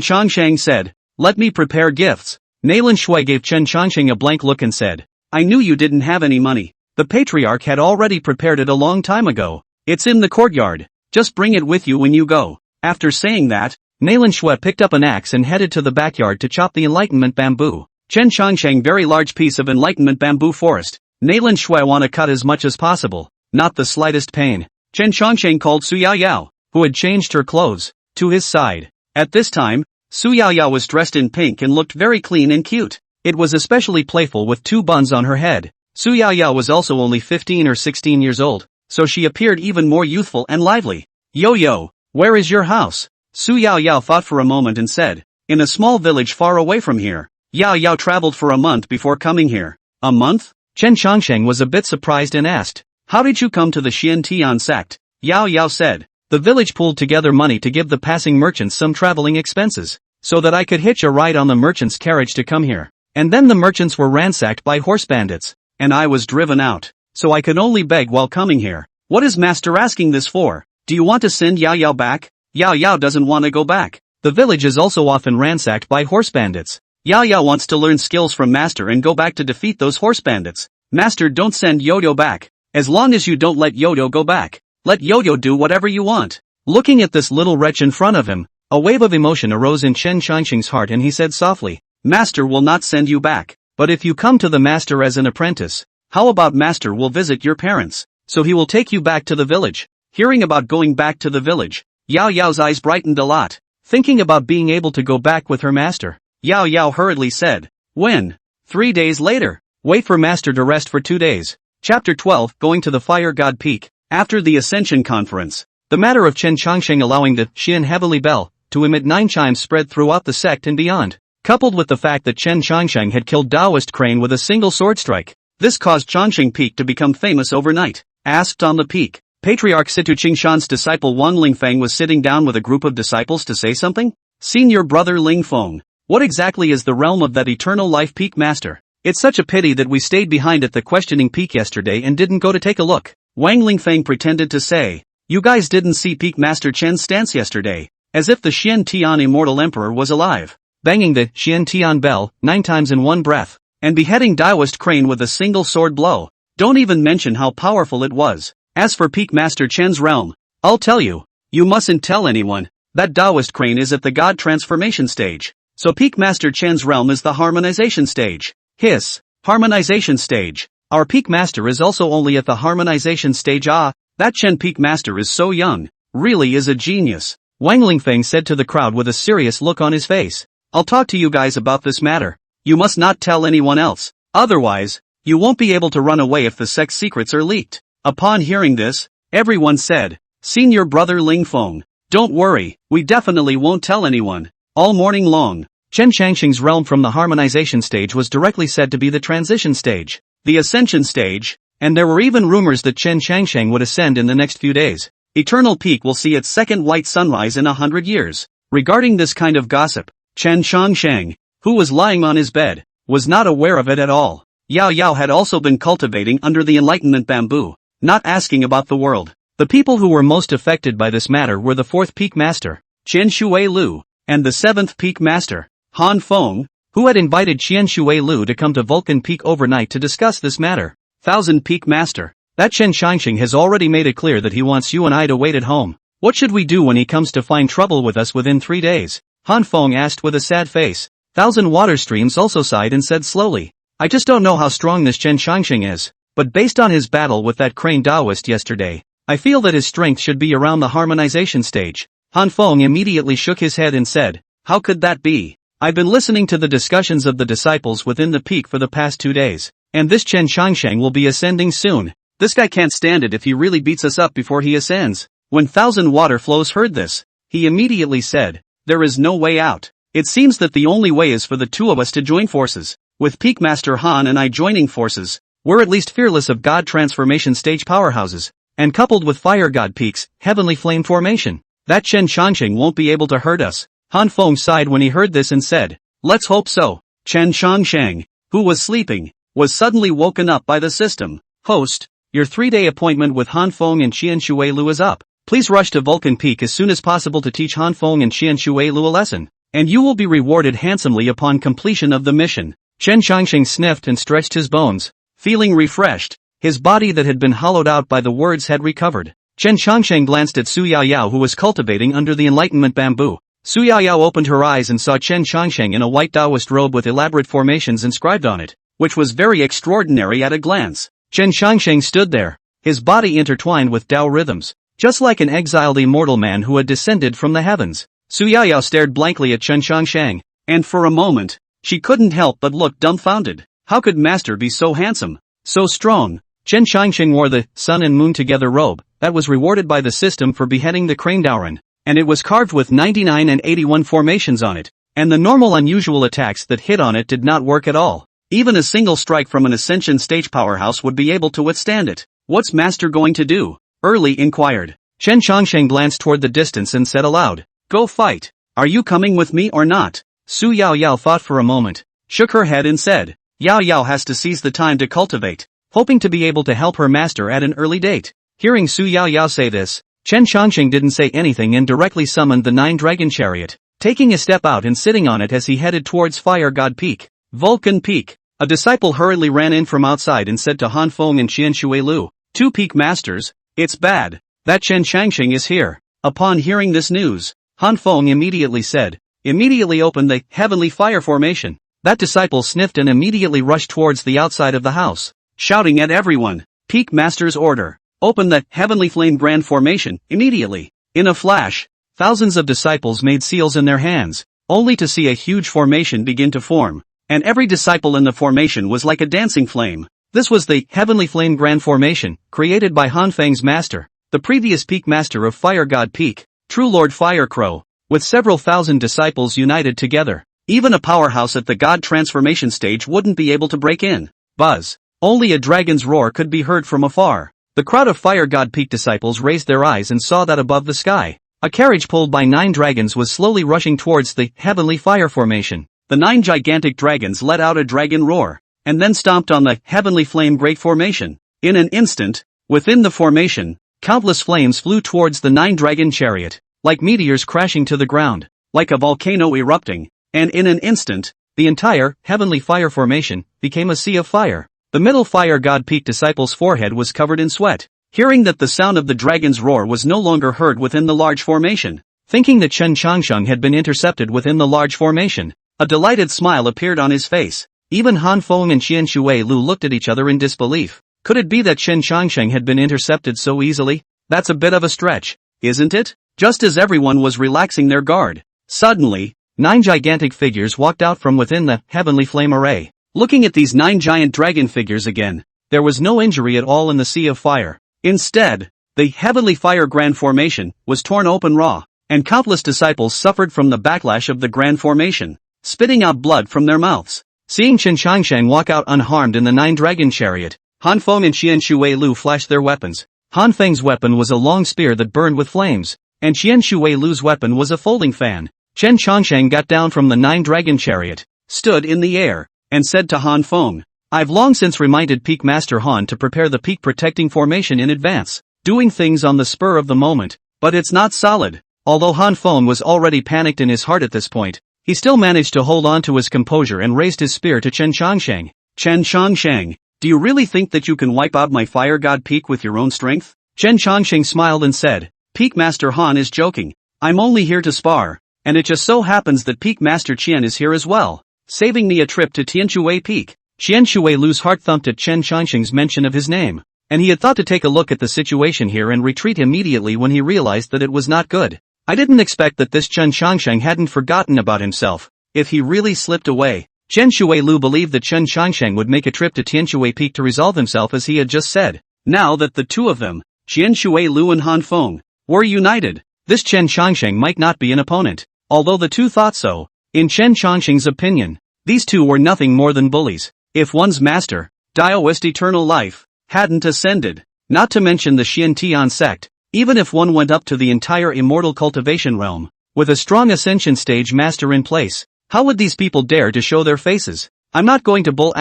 Changsheng said. Let me prepare gifts. Nalin Shui gave Chen Changsheng a blank look and said, I knew you didn't have any money. The patriarch had already prepared it a long time ago. It's in the courtyard. Just bring it with you when you go. After saying that, Nalin Shui picked up an axe and headed to the backyard to chop the enlightenment bamboo. Chen Changsheng very large piece of enlightenment bamboo forest. Nalin Shui wanna cut as much as possible. Not the slightest pain. Chen Changsheng called Su Yao Yao, who had changed her clothes, to his side. At this time, Su Yao Yao was dressed in pink and looked very clean and cute. It was especially playful with 2 buns on her head. Su Yao Yao was also only 15 or 16 years old, so she appeared even more youthful and lively. Yo, where is your house? Su Yao Yao thought for a moment and said, in a small village far away from here. Yao Yao traveled for a month before coming here. A month? Chen Changsheng was a bit surprised and asked, how did you come to the Xian Tian sect? Yao Yao said, the village pooled together money to give the passing merchants some traveling expenses, so that I could hitch a ride on the merchant's carriage to come here. And then the merchants were ransacked by horse bandits, and I was driven out, so I could only beg while coming here. What is master asking this for? Do you want to send Yao Yao back? Yao Yao doesn't want to go back. The village is also often ransacked by horse bandits. Yao Yao wants to learn skills from master and go back to defeat those horse bandits. Master, don't send Yoyo back. As long as you don't let Yoyo go back. Let Yoyo do whatever you want. Looking at this little wretch in front of him, a wave of emotion arose in Chen Changsheng's heart and he said softly, Master will not send you back. But if you come to the master as an apprentice, how about master will visit your parents, so he will take you back to the village. Hearing about going back to the village, Yao Yao's eyes brightened a lot. Thinking about being able to go back with her master, Yao Yao hurriedly said, when? 3 days later. Wait for master to rest for 2 days. Chapter 12, Going to the Fire God Peak. After the Ascension Conference, the matter of Chen Changsheng allowing the Xian Heavenly Bell to emit 9 chimes spread throughout the sect and beyond, coupled with the fact that Chen Changsheng had killed Taoist Crane with a single sword strike. This caused Changsheng Peak to become famous overnight. Asked on the peak, Patriarch Situ Qingshan's disciple Wang Lingfeng was sitting down with a group of disciples to say something? Senior brother Lingfeng, what exactly is the realm of that eternal life peak master? It's such a pity that we stayed behind at the questioning peak yesterday and didn't go to take a look. Wang Lingfeng pretended to say, you guys didn't see Peak Master Chen's stance yesterday, as if the Xian Tian Immortal Emperor was alive, banging the Xian Tian bell 9 times in one breath, and beheading Taoist Crane with a single sword blow. Don't even mention how powerful it was. As for Peak Master Chen's realm, I'll tell you, you mustn't tell anyone, that Taoist Crane is at the God transformation stage, so Peak Master Chen's realm is the harmonization stage. Hiss, harmonization stage. Our Peak Master is also only at the harmonization stage. Ah, that Chen Peak Master is so young, really is a genius. Wang Lingfeng said to the crowd with a serious look on his face. I'll talk to you guys about this matter. You must not tell anyone else, otherwise, you won't be able to run away if the sect's secrets are leaked. Upon hearing this, everyone said, Senior brother Lingfeng, don't worry, we definitely won't tell anyone. All morning long, Chen Changsheng's realm from the harmonization stage was directly said to be the transition stage, the ascension stage, and there were even rumors that Chen Changsheng would ascend in the next few days. Eternal Peak will see its second white sunrise in 100 years. Regarding this kind of gossip, Chen Changsheng, who was lying on his bed, was not aware of it at all. Yao Yao had also been cultivating under the enlightenment bamboo, not asking about the world. The people who were most affected by this matter were the 4th Peak Master, Qian Shui Lu, and the 7th Peak Master, Han Feng, who had invited Qian Shui Lu to come to Vulcan Peak overnight to discuss this matter. 1000 Peak Master, that Chen Changsheng has already made it clear that he wants you and I to wait at home. What should we do when he comes to find trouble with us within 3 days? Han Feng asked with a sad face. 1000 Water Streams also sighed and said slowly, I just don't know how strong this Chen Changsheng is, but based on his battle with that Crane Taoist yesterday, I feel that his strength should be around the harmonization stage. Han Feng immediately shook his head and said, how could that be? I've been listening to the discussions of the disciples within the peak for the past 2 days, and this Chen Changsheng will be ascending soon. This guy can't stand it if he really beats us up before he ascends. When 1000 Water Flows heard this, he immediately said, there is no way out. It seems that the only way is for the two of us to join forces. With Peak Master Han and I joining forces, we're at least fearless of God transformation stage powerhouses, and coupled with Fire God Peak's heavenly flame formation, that Chen Changsheng won't be able to hurt us. Han Feng sighed when he heard this and said, let's hope so. Chen Changsheng, who was sleeping, was suddenly woken up by the system. Host, your 3-day appointment with Han Feng and Qian Shui Lu is up. Please rush to Vulcan Peak as soon as possible to teach Han Feng and Qian Shui Lu a lesson. and you will be rewarded handsomely upon completion of the mission. Chen Changsheng sniffed and stretched his bones, feeling refreshed. His body that had been hollowed out by the words had recovered. Chen Changsheng glanced at Su Yaoyao, who was cultivating under the enlightenment bamboo. Su Yaoyao opened her eyes and saw Chen Changsheng in a white Taoist robe with elaborate formations inscribed on it, which was very extraordinary at a glance. Chen Changsheng stood there, his body intertwined with Tao rhythms, just like an exiled immortal man who had descended from the heavens. Su Yaoyao stared blankly at Chen Changsheng, and for a moment, she couldn't help but look dumbfounded. How could Master be so handsome, so strong? Chen Changsheng wore the sun and moon together robe that was rewarded by the system for beheading the crane Daoran, and it was carved with 99 and 81 formations on it, and the normal unusual attacks that hit on it did not work at all. Even a single strike from an Ascension stage powerhouse would be able to withstand it. What's Master going to do? Early inquired. Chen Changsheng glanced toward the distance and said aloud, "Go fight. Are you coming with me or not?" Su Yaoyao thought for a moment, shook her head and said, Yaoyao has to seize the time to cultivate, hoping to be able to help her master at an early date. Hearing Su Yaoyao say this, Chen Changsheng didn't say anything and directly summoned the 9-dragon chariot, taking a step out and sitting on it as he headed towards Fire God Peak. Vulcan Peak. A disciple hurriedly ran in from outside and said to Han Feng and Qian Shui Lu, "Two peak masters, it's bad that Chen Changsheng is here." Upon hearing this news, Han Feng immediately open the heavenly fire formation. That disciple sniffed and immediately rushed towards the outside of the house, shouting at everyone, "Peak Master's order, open the heavenly flame grand formation, immediately." In a flash, thousands of disciples made seals in their hands, only to see a huge formation begin to form, and every disciple in the formation was like a dancing flame. This was the heavenly flame grand formation, created by Han Feng's master, the previous peak master of Fire God Peak, True Lord Fire Crow, with several thousand disciples united together. Even a powerhouse at the God transformation stage wouldn't be able to break in. Buzz. Only a dragon's roar could be heard from afar. The crowd of Fire God Peak disciples raised their eyes and saw that above the sky, a carriage pulled by 9 dragons was slowly rushing towards the heavenly fire formation. The 9 gigantic dragons let out a dragon roar, and then stomped on the heavenly flame great formation. In an instant, within the formation, countless flames flew towards the 9-dragon chariot, like meteors crashing to the ground, like a volcano erupting. And in an instant, the entire heavenly fire formation became a sea of fire. The middle Fire God Peak disciple's forehead was covered in sweat, hearing that the sound of the dragon's roar was no longer heard within the large formation. Thinking that Chen Changsheng had been intercepted within the large formation, a delighted smile appeared on his face. Even Han Feng and Qian Shui Lu looked at each other in disbelief. Could it be that Chen Changsheng had been intercepted so easily? That's a bit of a stretch, isn't it? Just as everyone was relaxing their guard, suddenly, 9 gigantic figures walked out from within the heavenly flame array. Looking at these 9 giant dragon figures again, there was no injury at all in the sea of fire. Instead, the heavenly fire grand formation was torn open raw, and countless disciples suffered from the backlash of the grand formation, spitting out blood from their mouths. Seeing Chen Changsheng walk out unharmed in the 9-dragon chariot, Han Feng and Qian Shui Lu flashed their weapons. Han Feng's weapon was a long spear that burned with flames, and Qian Shui Lu's weapon was a folding fan. Chen Changsheng got down from the 9-dragon chariot, stood in the air, and said to Han Feng, "I've long since reminded Peak Master Han to prepare the peak protecting formation in advance, doing things on the spur of the moment, but it's not solid." Although Han Feng was already panicked in his heart at this point, he still managed to hold on to his composure and raised his spear to Chen Changsheng. "Chen Changsheng, do you really think that you can wipe out my Fire God Peak with your own strength?" Chen Changsheng smiled and said, "Peak Master Han is joking. I'm only here to spar. And it just so happens that Peak Master Qian is here as well, saving me a trip to Tianshui Peak." Qian Shui Lu's heart thumped at Chen Changsheng's mention of his name, and he had thought to take a look at the situation here and retreat immediately when he realized that it was not good. I didn't expect that this Chen Changsheng hadn't forgotten about himself. If he really slipped away, Chen Shui Lu believed that Chen Changsheng would make a trip to Tianshui Peak to resolve himself as he had just said. Now that the two of them, Qian Shui Lu and Han Feng, were united, this Chen Changsheng might not be an opponent. Although the two thought so, in Chen Changsheng's opinion, these two were nothing more than bullies. If one's master, Taoist eternal life, hadn't ascended, not to mention the Xian sect, even if one went up to the entire immortal cultivation realm, with a strong ascension stage master in place, how would these people dare to show their faces? I'm not going to bull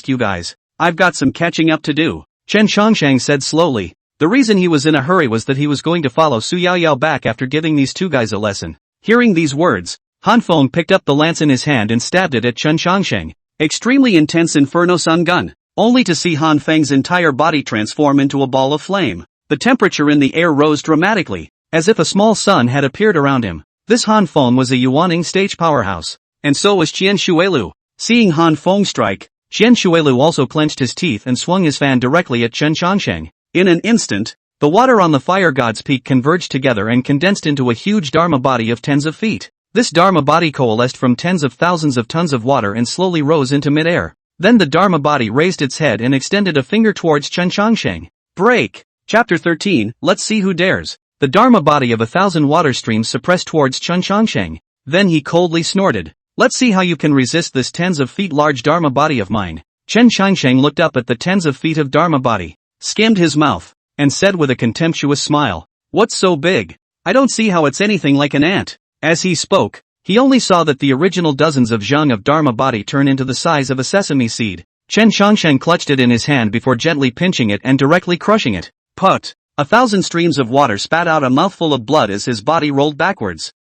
you guys. I've got some catching up to do, Chen Changsheng said slowly. The reason he was in a hurry was that he was going to follow Su Yaoyao back after giving these two guys a lesson. Hearing these words, Han Feng picked up the lance in his hand and stabbed it at Chen Changsheng. Extremely intense Inferno Sun Gun, only to see Han Feng's entire body transform into a ball of flame. The temperature in the air rose dramatically, as if a small sun had appeared around him. This Han Feng was a Yuaning stage powerhouse. And so was Qian Shuilu. Seeing Han Feng strike, Qian Shuilu also clenched his teeth and swung his fan directly at Chen Changsheng. In an instant, the water on the fire god's peak converged together and condensed into a huge Dharma body of tens of feet. This Dharma body coalesced from tens of thousands of tons of water and slowly rose into mid-air. Then the Dharma body raised its head and extended a finger towards Chen Changsheng. Break! Chapter 13, Let's see who dares. The Dharma body of 1,000 water streams suppressed towards Chen Changsheng. Then he coldly snorted. Let's see how you can resist this tens of feet large Dharma body of mine. Chen Changsheng looked up at the tens of feet of Dharma body, skimmed his mouth, and said with a contemptuous smile, "What's so big? I don't see how it's anything like an ant." As he spoke, he only saw that the original dozens of zhang of Dharma body turn into the size of a sesame seed. Chen Changsheng clutched it in his hand before gently pinching it and directly crushing it. Put! 1,000 streams of water spat out a mouthful of blood as his body rolled backwards.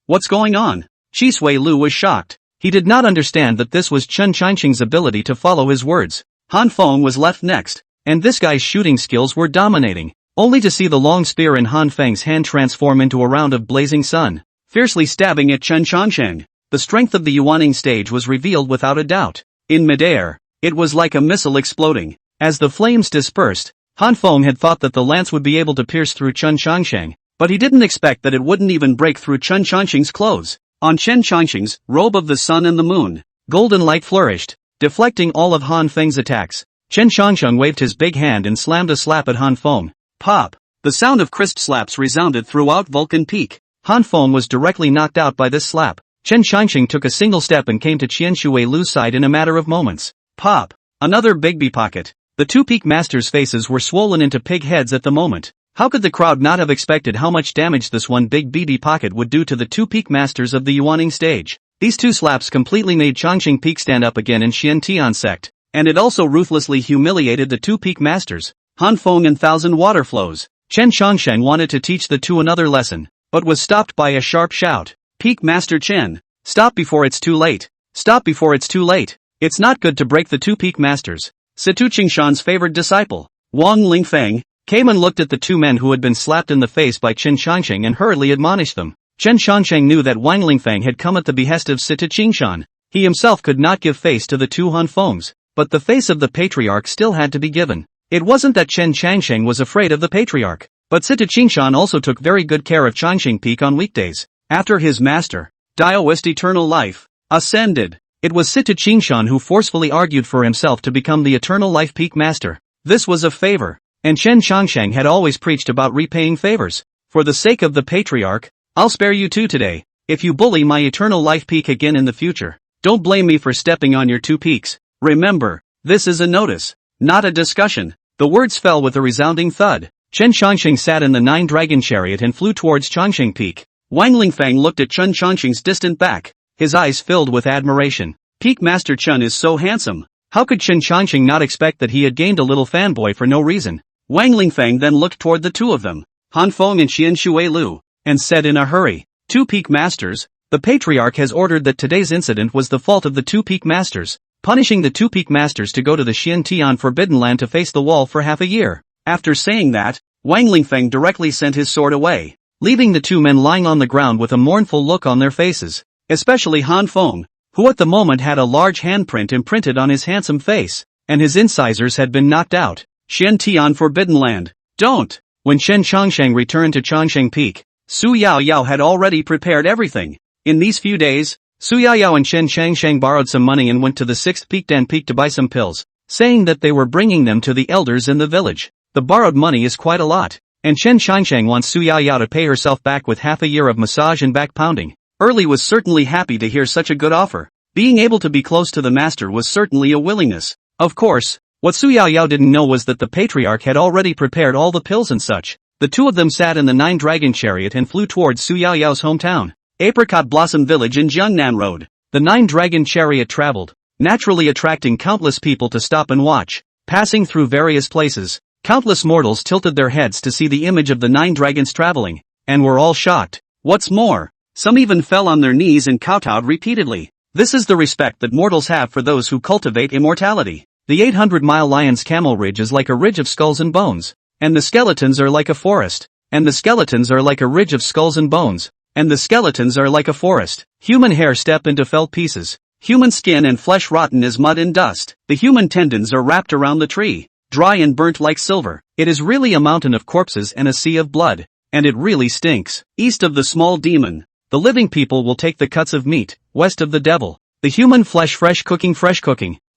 What's going on? Qi Sui Lu was shocked. He did not understand that this was Chen Changsheng's ability to follow his words. Han Feng was left next, and this guy's shooting skills were dominating, only to see the long spear in Han Feng's hand transform into a round of blazing sun, fiercely stabbing at Chen Changsheng. The strength of the Yuaning stage was revealed without a doubt. In midair, it was like a missile exploding. As the flames dispersed, Han Feng had thought that the lance would be able to pierce through Chen Changsheng, but he didn't expect that it wouldn't even break through Chen Changsheng's clothes. On Chen Changsheng's robe of the sun and the moon, golden light flourished, deflecting all of Han Feng's attacks. Chen Changsheng waved his big hand and slammed a slap at Han Feng. Pop! The sound of crisp slaps resounded throughout Vulcan Peak. Han Feng was directly knocked out by this slap. Chen Changsheng took a single step and came to Qian Shuilu's side in a matter of moments. Pop! Another Bigby pocket. The two peak masters' faces were swollen into pig heads at the moment. How could the crowd not have expected how much damage this one big BB pocket would do to the two peak masters of the Yuaning stage? These two slaps completely made Changqing Peak stand up again in Xian Tian sect, and it also ruthlessly humiliated the two peak masters, Han Feng and Thousand Water Flows. Chen Changsheng wanted to teach the two another lesson, but was stopped by a sharp shout. Peak Master Chen, stop before it's too late. Stop before it's too late. It's not good to break the two peak masters. Situ Qingshan's favored disciple, Wang Lingfeng, came and looked at the two men who had been slapped in the face by Chen Changsheng and hurriedly admonished them. Chen Changsheng knew that Wang Lingfeng had come at the behest of Situ Qingshan. He himself could not give face to the two Han Fengs, but the face of the patriarch still had to be given. It wasn't that Chen Changsheng was afraid of the patriarch, but Situ Qingshan also took very good care of Changqing Peak on weekdays. After his master, Daoist Eternal Life, ascended, it was Situ Qingshan who forcefully argued for himself to become the Eternal Life Peak Master. This was a favor, and Chen Changsheng had always preached about repaying favors. For the sake of the patriarch, I'll spare you two today. If you bully my Eternal Life Peak again in the future, don't blame me for stepping on your two peaks. Remember, this is a notice, not a discussion. The words fell with a resounding thud. Chen Changsheng sat in the nine-dragon chariot and flew towards Changqing Peak. Wang Lingfeng looked at Chen Changsheng's distant back, his eyes filled with admiration. Peak Master Chen is so handsome. How could Chen Changsheng not expect that he had gained a little fanboy for no reason? Wang Lingfeng then looked toward the two of them, Han Feng and Qian Shuilu, and said in a hurry, "Two Peak Masters, the Patriarch has ordered that today's incident was the fault of the two Peak Masters, punishing the two Peak Masters to go to the Xian Tian Forbidden Land to face the wall for half a year." After saying that, Wang Lingfeng directly sent his sword away, leaving the two men lying on the ground with a mournful look on their faces, especially Han Feng, who at the moment had a large handprint imprinted on his handsome face, and his incisors had been knocked out. Xian Tian Forbidden Land. Don't! When Chen Changsheng returned to Changqing Peak, Su Yaoyao had already prepared everything. In these few days, Su Yaoyao and Chen Changsheng borrowed some money and went to the 6th Peak Dan Peak to buy some pills, saying that they were bringing them to the elders in the village. The borrowed money is quite a lot, and Chen Changsheng wants Su Yaoyao to pay herself back with half a year of massage and back pounding. Early was certainly happy to hear such a good offer. Being able to be close to the master was certainly a willingness. Of course, what Su Yaoyao didn't know was that the patriarch had already prepared all the pills and such. The two of them sat in the nine-dragon chariot and flew towards Su Yaoyao's hometown, Apricot Blossom Village in Jiangnan Road. The nine-dragon chariot traveled, naturally attracting countless people to stop and watch. Passing through various places, countless mortals tilted their heads to see the image of the nine dragons traveling, and were all shocked. What's more, Some even fell on their knees and kowtowed repeatedly. This is the respect that mortals have for those who cultivate immortality. The 800-mile lion's camel ridge is like a ridge of skulls and bones. And the skeletons are like a forest. And the skeletons are like a ridge of skulls and bones. And the skeletons are like a forest. Human hair step into felt pieces. Human skin and flesh rotten as mud and dust. The human tendons are wrapped around the tree, dry and burnt like silver. It is really a mountain of corpses and a sea of blood. And it really stinks. East of the small demon, the living people will take the cuts of meat. West of the devil, the human flesh fresh cooking.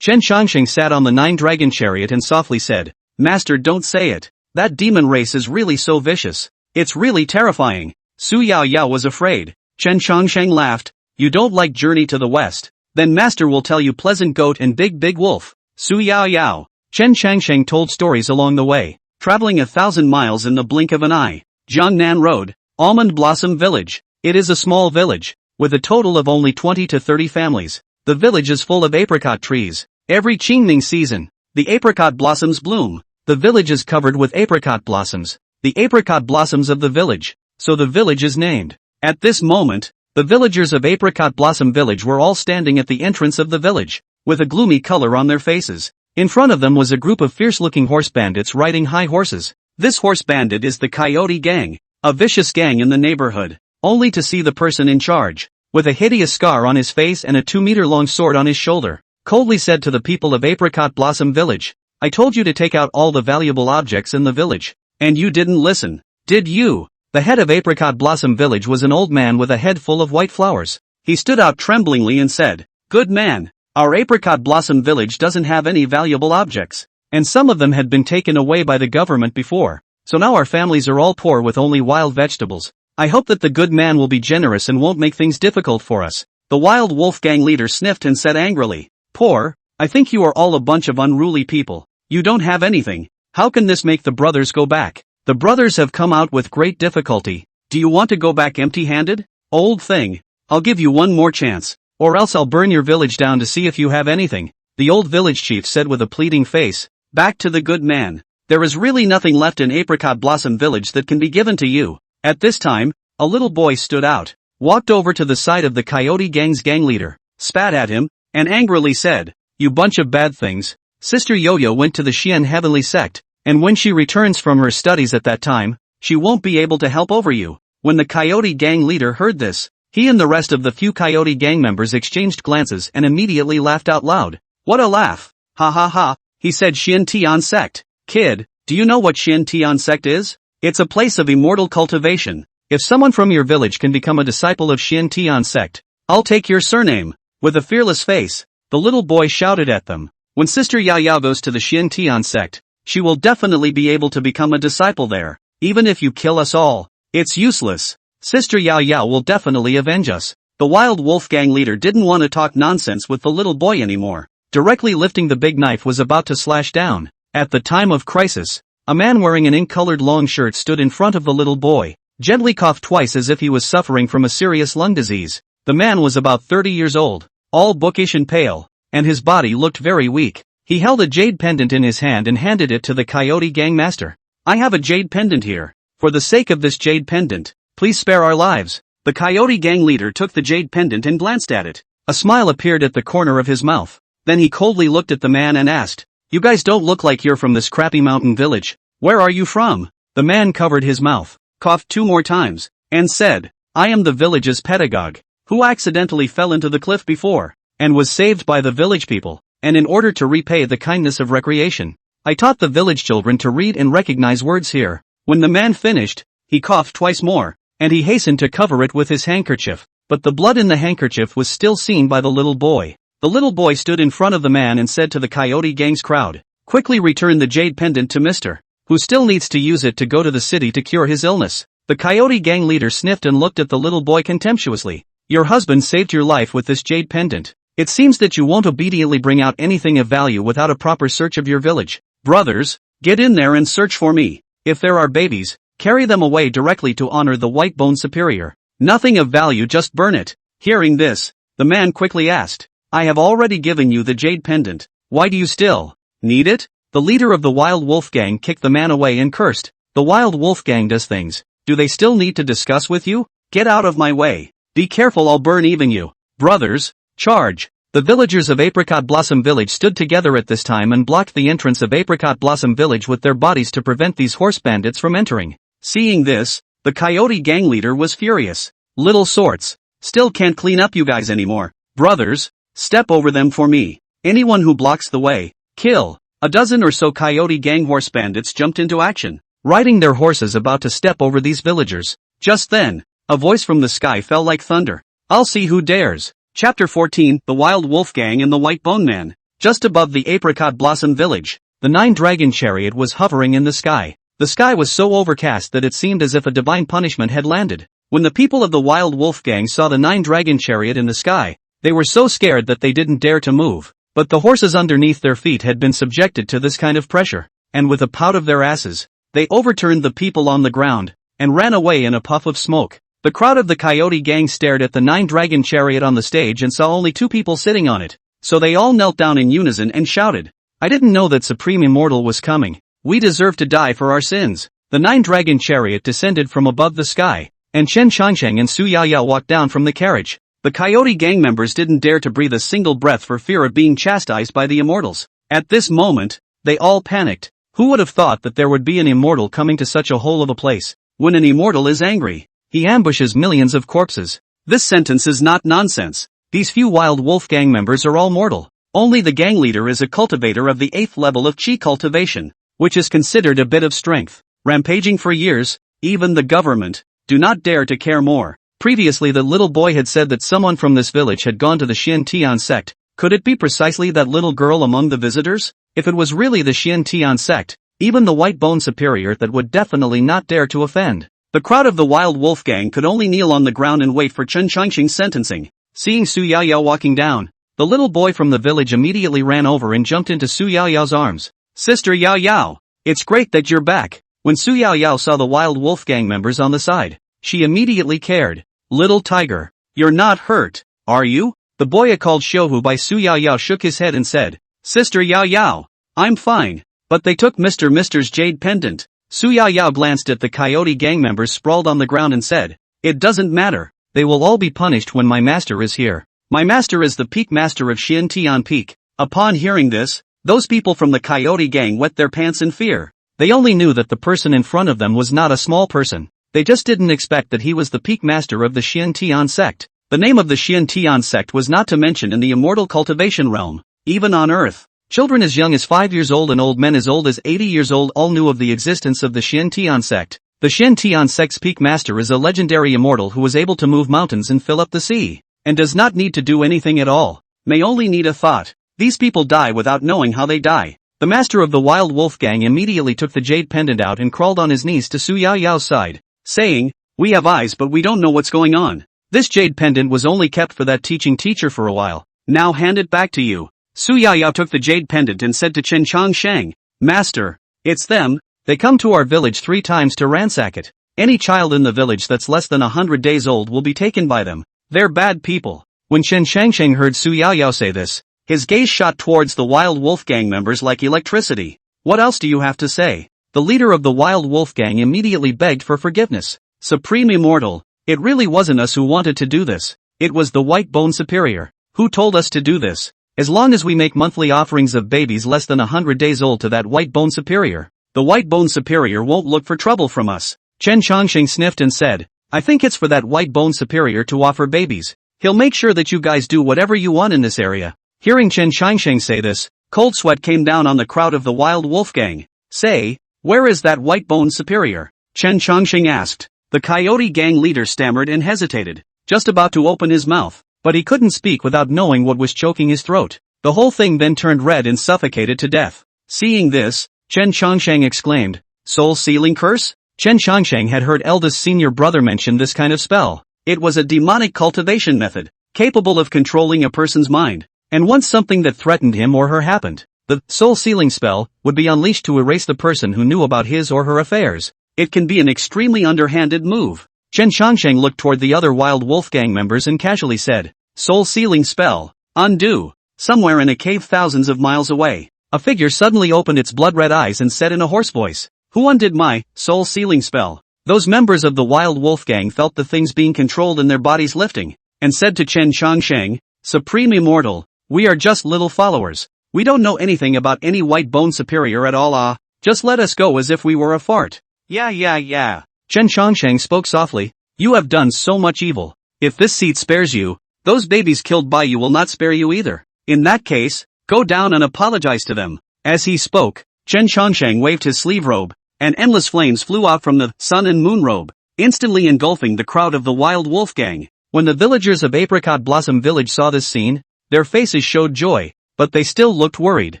Chen Changsheng sat on the 9-dragon chariot and softly said, Master, don't say it. That demon race is really so vicious. It's really terrifying. Su Yao Yao was afraid. Chen Changsheng laughed. You don't like Journey to the West? Then Master will tell you Pleasant Goat and Big Wolf. Su Yao Yao. Chen Changsheng told stories along the way, traveling 1,000 miles in the blink of an eye. Jiangnan Road, Almond Blossom Village. It is a small village, with a total of only 20 to 30 families. The village is full of apricot trees. Every Qingming season, the apricot blossoms bloom. The village is covered with apricot blossoms. The apricot blossoms of the village. So the village is named. At this moment, the villagers of Apricot Blossom Village were all standing at the entrance of the village, with a gloomy color on their faces. In front of them was a group of fierce-looking horse bandits riding high horses. This horse bandit is the Coyote Gang, a vicious gang in the neighborhood, only to see the person in charge, with a hideous scar on his face and a 2-meter-long sword on his shoulder, coldly said to the people of Apricot Blossom Village, I told you to take out all the valuable objects in the village, and you didn't listen, did you? The head of Apricot Blossom Village was an old man with a head full of white flowers. He stood out tremblingly and said, Good man, our Apricot Blossom Village doesn't have any valuable objects, and some of them had been taken away by the government before, so now our families are all poor with only wild vegetables. I hope that the good man will be generous and won't make things difficult for us. The Wild Wolf Gang leader sniffed and said angrily, Poor? I think you are all a bunch of unruly people. You don't have anything. How can this make the brothers go back? The brothers have come out with great difficulty. Do you want to go back empty-handed? Old thing. I'll give you one more chance, or else I'll burn your village down to see if you have anything. The old village chief said with a pleading face. Back to the good man. There is really nothing left in Apricot Blossom Village that can be given to you. At this time, a little boy stood out, walked over to the side of the Coyote Gang's gang leader, spat at him, and angrily said, You bunch of bad things. Sister Yo-Yo went to the Xian Heavenly Sect, and when she returns from her studies at that time, she won't be able to help over you. When the Coyote Gang leader heard this, he and the rest of the few Coyote Gang members exchanged glances and immediately laughed out loud. What a laugh! Ha ha ha, he said Xian Tian Sect. Kid, do you know what Xian Tian Sect is? It's a place of immortal cultivation. If someone from your village can become a disciple of Xian Tian Sect, I'll take your surname. With a fearless face, the little boy shouted at them. When Sister Yao Yao goes to the Xian Tian Sect, she will definitely be able to become a disciple there. Even if you kill us all, it's useless. Sister Yao Yao will definitely avenge us. The Wild Wolf Gang leader didn't want to talk nonsense with the little boy anymore. Directly lifting the big knife was about to slash down. At the time of crisis, a man wearing an ink-colored long shirt stood in front of the little boy, gently coughed twice as if he was suffering from a serious lung disease. The man was about 30 years old, all bookish and pale, and his body looked very weak. He held a jade pendant in his hand and handed it to the Coyote Gang master. I have a jade pendant here. For the sake of this jade pendant, please spare our lives. The Coyote Gang leader took the jade pendant and glanced at it. A smile appeared at the corner of his mouth. Then he coldly looked at the man and asked, You guys don't look like you're from this crappy mountain village. Where are you from? The man covered his mouth, coughed 2 more times, and said, I am the village's pedagogue, who accidentally fell into the cliff before, and was saved by the village people, and in order to repay the kindness of recreation, I taught the village children to read and recognize words here. When the man finished, he coughed twice more, and he hastened to cover it with his handkerchief, but the blood in the handkerchief was still seen by the little boy. The little boy stood in front of the man and said to the Coyote Gang's crowd, Quickly return the jade pendant to Mr. who still needs to use it to go to the city to cure his illness. The Coyote Gang leader sniffed and looked at the little boy contemptuously. Your husband saved your life with this jade pendant. It seems that you won't obediently bring out anything of value without a proper search of your village. Brothers, get in there and search for me. If there are babies, carry them away directly to honor the white bone superior. Nothing of value, just burn it. Hearing this, the man quickly asked, I have already given you the jade pendant. Why do you still need it? The leader of the Wild Wolf Gang kicked the man away and cursed. The Wild Wolf Gang does things. Do they still need to discuss with you? Get out of my way. Be careful, I'll burn even you. Brothers, charge. The villagers of Apricot Blossom Village stood together at this time and blocked the entrance of Apricot Blossom Village with their bodies to prevent these horse bandits from entering. Seeing this, the coyote gang leader was furious. Little sorts. Still can't clean up you guys anymore. Brothers, step over them for me. Anyone who blocks the way, kill. A dozen or so coyote gang horse bandits jumped into action, riding their horses about to step over these villagers. Just then, a voice from the sky fell like thunder. I'll see who dares. Chapter 14, The Wild Wolf Gang and the White Bone Man. Just above the Apricot Blossom Village, the 9-dragon chariot was hovering in the sky. The sky was so overcast that it seemed as if a divine punishment had landed. When the people of the Wild Wolf Gang saw the 9-dragon chariot in the sky, they were so scared that they didn't dare to move. But the horses underneath their feet had been subjected to this kind of pressure, and with a pout of their asses, they overturned the people on the ground, and ran away in a puff of smoke. The crowd of the coyote gang stared at the 9-dragon chariot on the stage and saw only 2 people sitting on it, so they all knelt down in unison and shouted, I didn't know that Supreme Immortal was coming. We deserve to die for our sins. The 9-dragon chariot descended from above the sky, and Chen Changsheng and Su Yaoyao walked down from the carriage. The coyote gang members didn't dare to breathe a single breath for fear of being chastised by the immortals. At this moment, they all panicked. Who would have thought that there would be an immortal coming to such a hole of a place? When an immortal is angry, he ambushes millions of corpses. This sentence is not nonsense. These few Wild Wolf Gang members are all mortal. Only the gang leader is a cultivator of the 8th level of Qi cultivation, which is considered a bit of strength. Rampaging for years, even the government do not dare to care more. Previously the little boy had said that someone from this village had gone to the Xian Tian sect. Could it be precisely that little girl among the visitors? If it was really the Xian Tian sect, even the White Bone Superior that would definitely not dare to offend. The crowd of the Wild Wolf Gang could only kneel on the ground and wait for Chen Changxing's sentencing. Seeing Su Yaoyao walking down, the little boy from the village immediately ran over and jumped into Su Yaoyao's arms. Sister Yaoyao, it's great that you're back. When Su Yaoyao saw the Wild Wolf Gang members on the side, she immediately cared. Little tiger, you're not hurt, are you? The boy called Shouhu by Su Yaoyao shook his head and said, Sister Yaoyao, I'm fine, but they took Mr.'s jade pendant. Su Yaoyao glanced at the coyote gang members sprawled on the ground and said, it doesn't matter, they will all be punished when my master is here. My master is the peak master of Xian Tian Peak. Upon hearing this, those people from the coyote gang wet their pants in fear. They only knew that the person in front of them was not a small person. They just didn't expect that he was the peak master of the Xian Tian sect. The name of the Xian Tian sect was not to mention in the immortal cultivation realm. Even on Earth, children as young as 5 years old and old men as old as 80 years old all knew of the existence of the Xian Tian sect. The Xian Tian sect's peak master is a legendary immortal who is able to move mountains and fill up the sea, and does not need to do anything at all. May only need a thought. These people die without knowing how they die. The master of the Wild Wolf Gang immediately took the jade pendant out and crawled on his knees to Su Yaoyao's side, saying, we have eyes but we don't know what's going on. This jade pendant was only kept for that teaching teacher for a while. Now hand it back to you. Su Yaoyao took the jade pendant and said to Chen Changsheng, Master, it's them. They come to our village 3 times to ransack it. Any child in the village that's less than 100 days old will be taken by them. They're bad people. When Chen Changsheng heard Su Yaoyao say this, his gaze shot towards the Wild Wolf Gang members like electricity. What else do you have to say? The leader of the Wild Wolf Gang immediately begged for forgiveness. Supreme Immortal, it really wasn't us who wanted to do this. It was the White Bone Superior who told us to do this. As long as we make monthly offerings of babies less than 100 days old to that White Bone Superior, the White Bone Superior won't look for trouble from us. Chen Changsheng sniffed and said, I think it's for that White Bone Superior to offer babies. He'll make sure that you guys do whatever you want in this area. Hearing Chen Changsheng say this, cold sweat came down on the crowd of the Wild Wolf Gang. Say, where is that White Bone Superior? Chen Changsheng asked. The coyote gang leader stammered and hesitated, just about to open his mouth, but he couldn't speak without knowing what was choking his throat. The whole thing then turned red and suffocated to death. Seeing this, Chen Changsheng exclaimed, soul-sealing curse? Chen Changsheng had heard eldest senior brother mention this kind of spell. It was a demonic cultivation method, capable of controlling a person's mind, and once something that threatened him or her happened, the soul-sealing spell would be unleashed to erase the person who knew about his or her affairs. It can be an extremely underhanded move. Chen Changsheng looked toward the other Wild Wolf Gang members and casually said, soul-sealing spell, undo. Somewhere in a cave thousands of miles away, a figure suddenly opened its blood-red eyes and said in a hoarse voice, who undid my soul-sealing spell? Those members of the wild wolf gang felt the things being controlled in their bodies lifting, and said to Chen Changsheng, Supreme Immortal, we are just little followers. We don't know anything about any white bone superior at all. Just let us go as if we were a fart. Yeah. Chen Changsheng spoke softly. You have done so much evil. If this seed spares you, those babies killed by you will not spare you either. In that case, go down and apologize to them. As he spoke, Chen Changsheng waved his sleeve robe, and endless flames flew out from the sun and moon robe, instantly engulfing the crowd of the wild wolf gang. When the villagers of Apricot Blossom Village saw this scene, their faces showed joy, but they still looked worried.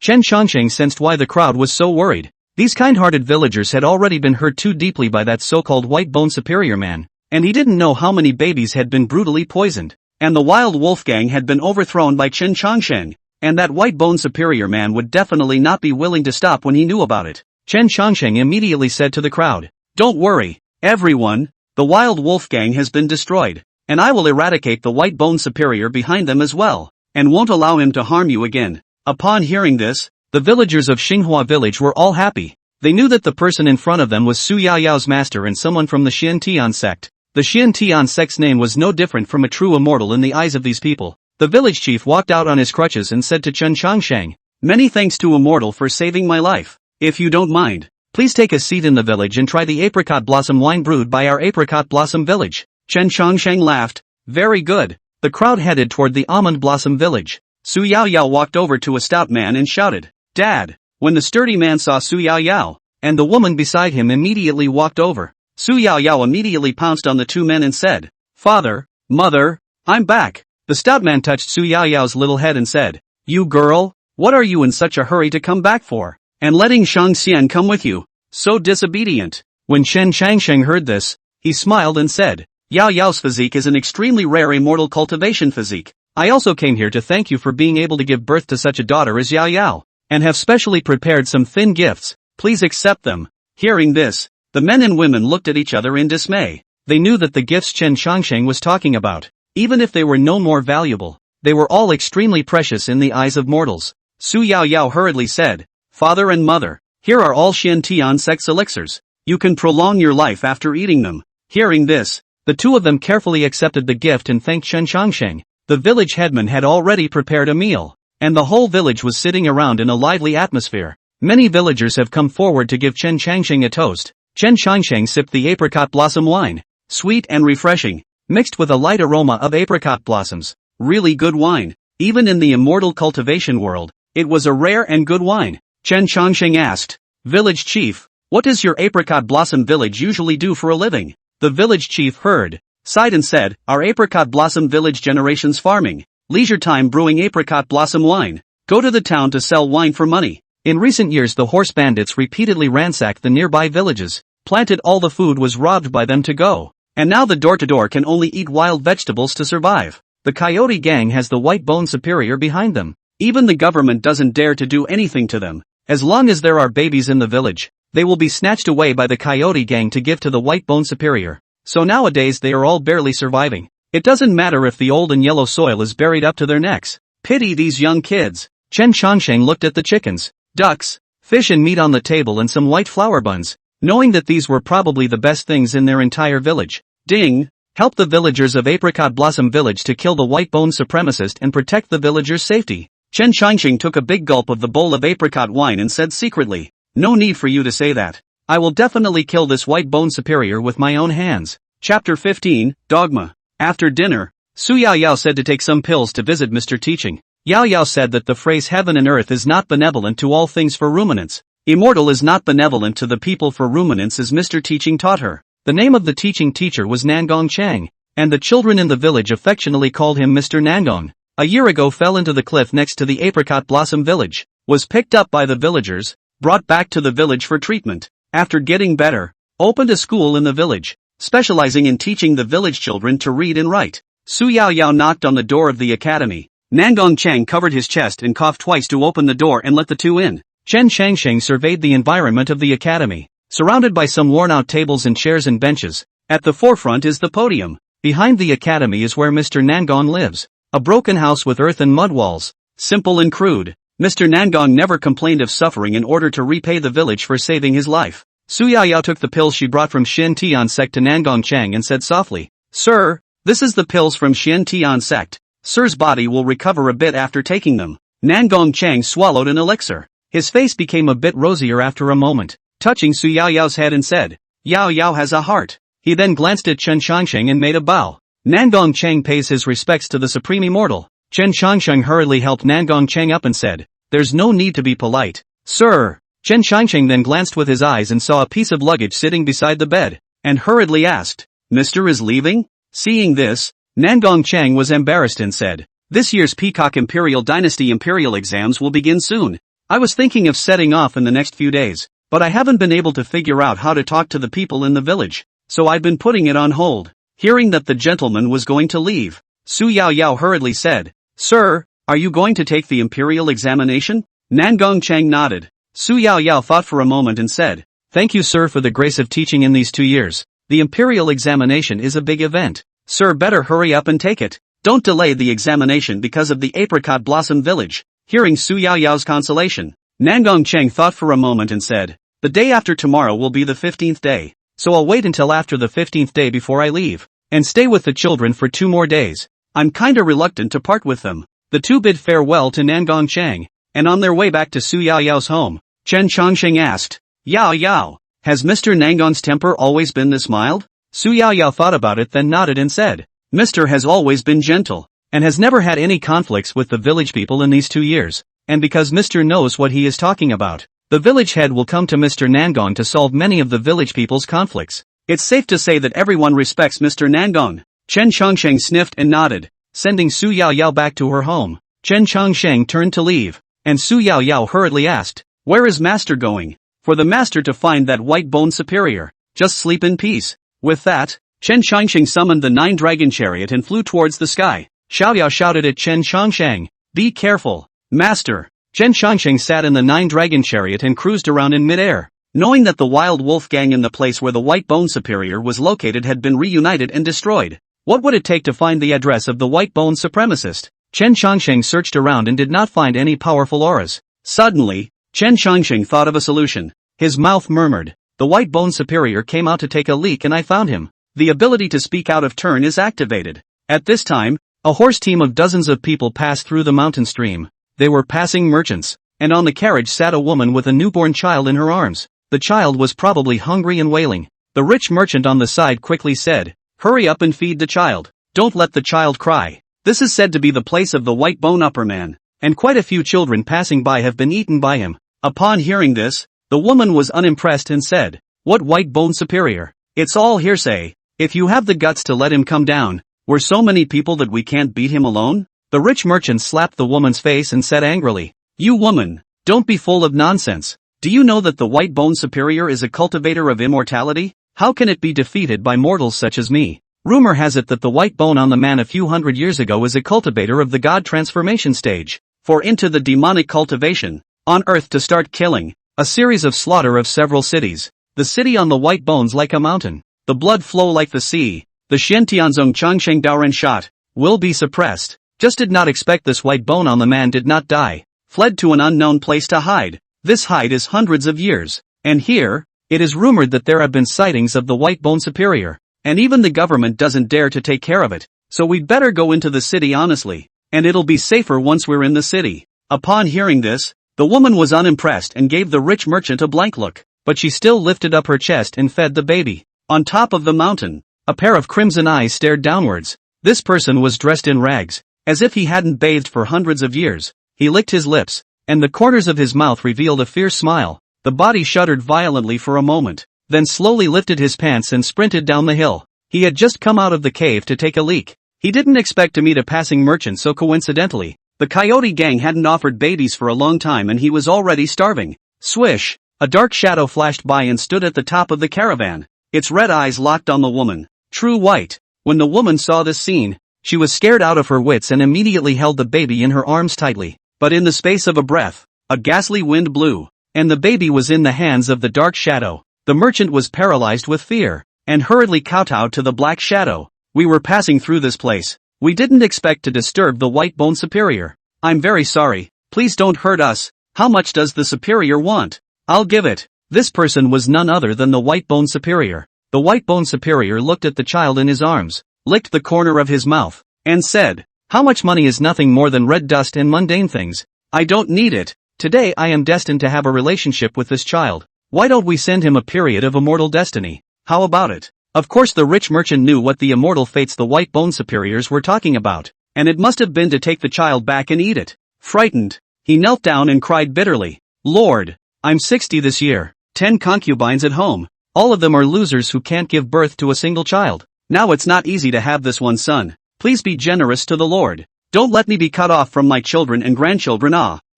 Chen Changsheng sensed why the crowd was so worried. These kind-hearted villagers had already been hurt too deeply by that so-called white bone superior man, and he didn't know how many babies had been brutally poisoned, and the wild wolf gang had been overthrown by Chen Changsheng, and that white bone superior man would definitely not be willing to stop when he knew about it. Chen Changsheng immediately said to the crowd, Don't worry, everyone, the wild wolf gang has been destroyed, and I will eradicate the white bone superior behind them as well, and won't allow him to harm you again. Upon hearing this, the villagers of Xinghua village were all happy. They knew that the person in front of them was Su Yaoyao's master and someone from the Xiantian sect. The Xiantian sect's name was no different from a true immortal in the eyes of these people. The village chief walked out on his crutches and said to Chen Changsheng, Many thanks to Immortal for saving my life. If you don't mind, please take a seat in the village and try the apricot blossom wine brewed by our apricot blossom village. Chen Changsheng laughed. Very good. The crowd headed toward the almond blossom village. Su Yaoyao walked over to a stout man and shouted, Dad! When the sturdy man saw Su Yaoyao, and the woman beside him immediately walked over, Su Yaoyao immediately pounced on the two men and said, Father, Mother, I'm back. The stout man touched Su Yaoyao's little head and said, You girl, what are you in such a hurry to come back for? And letting Shang Xian come with you? So disobedient. When Chen Changsheng heard this, he smiled and said, Yao Yao's physique is an extremely rare immortal cultivation physique. I also came here to thank you for being able to give birth to such a daughter as Yao Yao, and have specially prepared some thin gifts. Please accept them. Hearing this, the men and women looked at each other in dismay. They knew that the gifts Chen Changsheng was talking about, even if they were no more valuable, they were all extremely precious in the eyes of mortals. Su Yaoyao hurriedly said, Father and Mother, here are all Xiantian sect's elixirs. You can prolong your life after eating them. Hearing this, the two of them carefully accepted the gift and thanked Chen Changsheng. The village headman had already prepared a meal, and the whole village was sitting around in a lively atmosphere. Many villagers have come forward to give Chen Changsheng a toast. Chen Changsheng sipped the apricot blossom wine, sweet and refreshing, mixed with a light aroma of apricot blossoms. Really good wine. Even in the immortal cultivation world, it was a rare and good wine. Chen Changsheng asked, Village chief, what does your apricot blossom village usually do for a living? The village chief heard, sighed and said, Our apricot blossom village generations farming, leisure time brewing apricot blossom wine, go to the town to sell wine for money. In recent years the horse bandits repeatedly ransacked the nearby villages, planted all the food was robbed by them to go, and now the door-to-door can only eat wild vegetables to survive. The coyote gang has the white bone superior behind them. Even the government doesn't dare to do anything to them. As long as there are babies in the village, they will be snatched away by the coyote gang to give to the white bone superior. So nowadays they are all barely surviving. It doesn't matter if the old and yellow soil is buried up to their necks. Pity these young kids. Chen Changsheng looked at the chickens, ducks, fish and meat on the table and some white flour buns, knowing that these were probably the best things in their entire village. Ding! Help the villagers of Apricot Blossom Village to kill the white bone supremacist and protect the villagers' safety. Chen Changsheng took a big gulp of the bowl of apricot wine and said secretly, No need for you to say that. I will definitely kill this white bone superior with my own hands. Chapter 15, Dogma. After dinner, Su Yaoyao said to take some pills to visit Mr. Teaching. Yaoyao said that the phrase heaven and earth is not benevolent to all things for ruminants. Immortal is not benevolent to the people for ruminants as Mr. Teaching taught her. The name of the teaching teacher was Nangong Chang, and the children in the village affectionately called him Mr. Nangong. A year ago fell into the cliff next to the Apricot Blossom village, was picked up by the villagers, brought back to the village for treatment. After getting better, opened a school in the village, specializing in teaching the village children to read and write. Su Yaoyao knocked on the door of the academy. Nangong Chang covered his chest and coughed twice to open the door and let the two in. Chen Changsheng surveyed the environment of the academy, surrounded by some worn-out tables and chairs and benches. At the forefront is the podium. Behind the academy is where Mr. Nangong lives. A broken house with earth and mud walls. Simple and crude. Mr. Nangong never complained of suffering in order to repay the village for saving his life. Su Yaoyao took the pills she brought from Xin Tian sect to Nangong Chang and said softly, "Sir, this is the pills from Xin Tian sect. Sir's body will recover a bit after taking them." Nangong Chang swallowed an elixir. His face became a bit rosier after a moment, touching Su Yaoyao's head and said, "Yao Yao has a heart." He then glanced at Chen Changsheng and made a bow. Nangong Chang pays his respects to the Supreme Immortal. Chen Changsheng hurriedly helped Nangong Chang up and said, "There's no need to be polite, sir." Chen Changsheng then glanced with his eyes and saw a piece of luggage sitting beside the bed, and hurriedly asked, "Mr. is leaving?" Seeing this, Nangong Chang was embarrassed and said, "This year's Peacock Imperial Dynasty Imperial exams will begin soon. I was thinking of setting off in the next few days, but I haven't been able to figure out how to talk to the people in the village, so I've been putting it on hold." Hearing that the gentleman was going to leave, Su Yaoyao hurriedly said, "Sir, are you going to take the imperial examination?" Nangong Chang nodded. Su Yaoyao thought for a moment and said, "Thank you, sir, for the grace of teaching in these 2 years. The imperial examination is a big event. Sir, better hurry up and take it. Don't delay the examination because of the apricot blossom village." Hearing Su Yaoyao's consolation, Nangong Chang thought for a moment and said, "The day after tomorrow will be the 15th day, so I'll wait until after the 15th day before I leave, and stay with the children for 2 more days. I'm kinda reluctant to part with them." The two bid farewell to Nangong Chang, and on their way back to Su Yaoyao's home, Chen Changsheng asked, "Yao Yao, has Mr. Nangong's temper always been this mild?" Su Yaoyao thought about it then nodded and said, "Mr. has always been gentle, and has never had any conflicts with the village people in these 2 years, and because Mr. knows what he is talking about, the village head will come to Mr. Nangong to solve many of the village people's conflicts. It's safe to say that everyone respects Mr. Nangong." Chen Changsheng sniffed and nodded, sending Su Yaoyao back to her home. Chen Changsheng turned to leave, and Su Yaoyao hurriedly asked, "Where is master going?" "For the master to find that white bone superior. Just sleep in peace." With that, Chen Changsheng summoned the 9-dragon chariot and flew towards the sky. Xiaoyao shouted at Chen Changsheng, "Be careful, master." Chen Changsheng sat in the 9-dragon chariot and cruised around in midair. Knowing that the wild wolf gang in the place where the white bone superior was located had been reunited and destroyed, what would it take to find the address of the white bone supremacist? Chen Changsheng searched around and did not find any powerful auras. Suddenly, Chen Changsheng thought of a solution. His mouth murmured, "The white bone superior came out to take a leak and I found him." The ability to speak out of turn is activated. At this time, a horse team of dozens of people passed through the mountain stream. They were passing merchants, and on the carriage sat a woman with a newborn child in her arms. The child was probably hungry and wailing. The rich merchant on the side quickly said, "Hurry up and feed the child. Don't let the child cry." This is said to be the place of the white bone upper man, and quite a few children passing by have been eaten by him. Upon hearing this, the woman was unimpressed and said, "What white bone superior? It's all hearsay. If you have the guts to let him come down, we're so many people that we can't beat him alone." The rich merchant slapped the woman's face and said angrily, "You woman, don't be full of nonsense. Do you know that the white bone superior is a cultivator of immortality? How can it be defeated by mortals such as me? Rumor has it that the white bone on the man a few hundred years ago is a cultivator of the god transformation stage, for into the demonic cultivation, on earth to start killing, a series of slaughter of several cities, the city on the white bones like a mountain, the blood flow like the sea, the Xiantianzong Changsheng Daoren shot, will be suppressed. Just did not expect this white bone on the man did not die, fled to an unknown place to hide. This hide is hundreds of years, and here, it is rumored that there have been sightings of the white bone superior, and even the government doesn't dare to take care of it, so we'd better go into the city honestly, and it'll be safer once we're in the city." Upon hearing this, the woman was unimpressed and gave the rich merchant a blank look, but she still lifted up her chest and fed the baby. On top of the mountain, a pair of crimson eyes stared downwards. This person was dressed in rags, as if he hadn't bathed for hundreds of years. He licked his lips, and the corners of his mouth revealed a fierce smile. The body shuddered violently for a moment, then slowly lifted his pants and sprinted down the hill. He had just come out of the cave to take a leak. He didn't expect to meet a passing merchant so coincidentally. The coyote gang hadn't offered babies for a long time and he was already starving. Swish! A dark shadow flashed by and stood at the top of the caravan. Its red eyes locked on the woman. True white. When the woman saw this scene, she was scared out of her wits and immediately held the baby in her arms tightly. But in the space of a breath, a ghastly wind blew, and the baby was in the hands of the dark shadow. The merchant was paralyzed with fear, and hurriedly kowtowed to the black shadow. "We were passing through this place. We didn't expect to disturb the white bone superior. I'm very sorry. Please don't hurt us. How much does the superior want?" "I'll give it. This person was none other than the White Bone Superior. The White Bone Superior looked at the child in his arms, licked the corner of his mouth, and said, "How much money is nothing more than red dust and mundane things? I don't need it. Today I am destined to have a relationship with this child. Why don't we send him a period of immortal destiny? How about it?" Of course the rich merchant knew what the immortal fates the White Bone Superiors were talking about, and it must have been to take the child back and eat it. Frightened, he knelt down and cried bitterly, "Lord, I'm 60 this year, 10 concubines at home. All of them are losers who can't give birth to a single child. Now it's not easy to have this one son. Please be generous to the Lord. Don't let me be cut off from my children and grandchildren."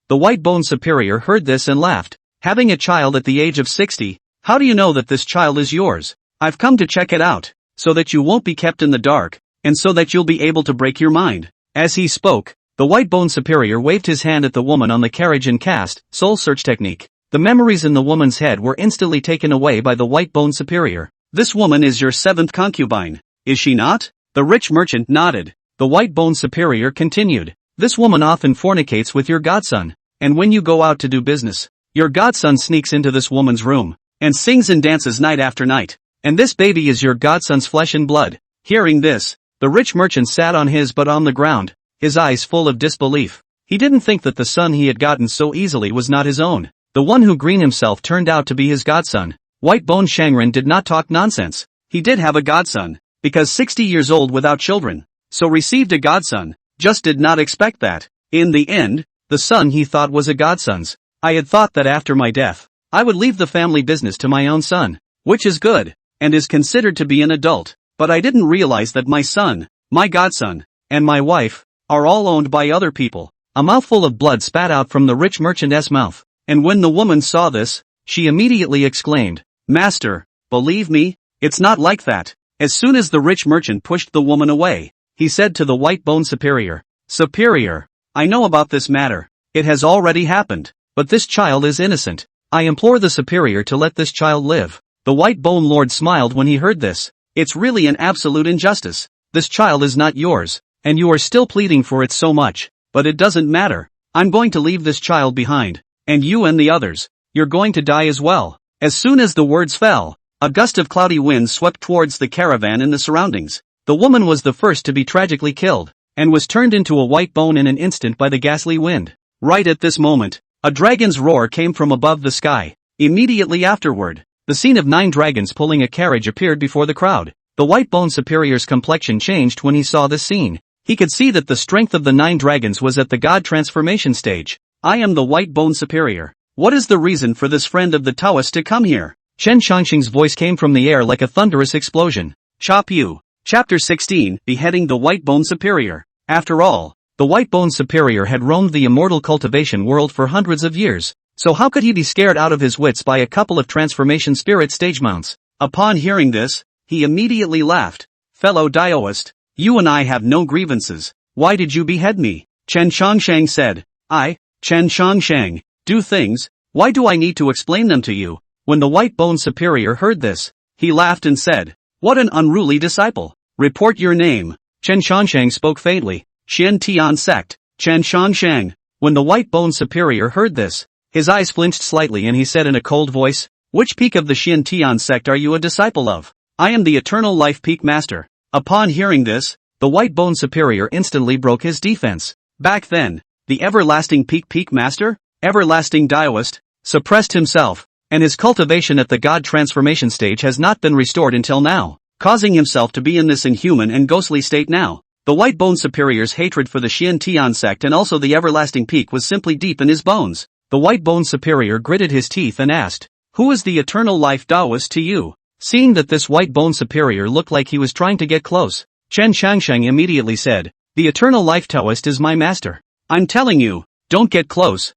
The White Bone Superior heard this and laughed. "Having a child at the age of 60, how do you know that this child is yours? I've come to check it out, so that you won't be kept in the dark, and so that you'll be able to break your mind." As he spoke, the White Bone Superior waved his hand at the woman on the carriage and cast soul search technique. The memories in the woman's head were instantly taken away by the White Bone Superior. "This woman is your 7th concubine, is she not?" The rich merchant nodded. The White Bone Superior continued, "This woman often fornicates with your godson, and when you go out to do business, your godson sneaks into this woman's room, and sings and dances night after night. And this baby is your godson's flesh and blood." Hearing this, the rich merchant sat on his butt on the ground, his eyes full of disbelief. He didn't think that the son he had gotten so easily was not his own. The one who green himself turned out to be his godson. White Bone Shangren did not talk nonsense. He did have a godson, because 60 years old without children, so received a godson, just did not expect that. In the end, the son he thought was a godson's. "I had thought that after my death, I would leave the family business to my own son, which is good, and is considered to be an adult, but I didn't realize that my son, my godson, and my wife, are all owned by other people." A mouthful of blood spat out from the rich merchant's mouth, and when the woman saw this, she immediately exclaimed, "Master, believe me, it's not like that." As soon as the rich merchant pushed the woman away, he said to the White Bone Superior, "Superior, I know about this matter. It has already happened, but this child is innocent. I implore the Superior to let this child live." The White Bone Lord smiled when he heard this. "It's really an absolute injustice. This child is not yours, and you are still pleading for it so much, but it doesn't matter. I'm going to leave this child behind, and you and the others, you're going to die as well." As soon as the words fell, a gust of cloudy wind swept towards the caravan and the surroundings. The woman was the first to be tragically killed, and was turned into a white bone in an instant by the ghastly wind. Right at this moment, a dragon's roar came from above the sky. Immediately afterward, the scene of 9 dragons pulling a carriage appeared before the crowd. The White Bone Superior's complexion changed when he saw this scene. He could see that the strength of the 9 dragons was at the god transformation stage. "I am the White Bone Superior. What is the reason for this friend of the Taoist to come here?" Chen Shangxing's voice came from the air like a thunderous explosion. Chop you. Chapter 16, Beheading the White Bone Superior. After all, the White Bone Superior had roamed the immortal cultivation world for hundreds of years, so how could he be scared out of his wits by a couple of transformation spirit stage mounts? Upon hearing this, he immediately laughed. "Fellow Daoist, you and I have no grievances. Why did you behead me?" Chen Shangshang said. "I, Chen Shangshang, do things. Why do I need to explain them to you?" When the White Bone Superior heard this, he laughed and said, "What an unruly disciple. Report your name." Chen Shangshang spoke faintly. "Xian Tian Sect, Chen Shangshang." When the White Bone Superior heard this, his eyes flinched slightly and he said in a cold voice, "Which peak of the Xian Tian Sect are you a disciple of?" "I am the Eternal Life Peak Master." Upon hearing this, the White Bone Superior instantly broke his defense. Back then, the Everlasting Peak Master, Everlasting Daoist, suppressed himself, and his cultivation at the God transformation stage has not been restored until now, causing himself to be in this inhuman and ghostly state now. The White Bone Superior's hatred for the Xian Tian sect and also the Everlasting Peak was simply deep in his bones. The White Bone Superior gritted his teeth and asked, "Who is the Eternal Life Daoist to you?" Seeing that this White Bone Superior looked like he was trying to get close, Chen Shangshang immediately said, "The Eternal Life Taoist is my master. I'm telling you, don't get close.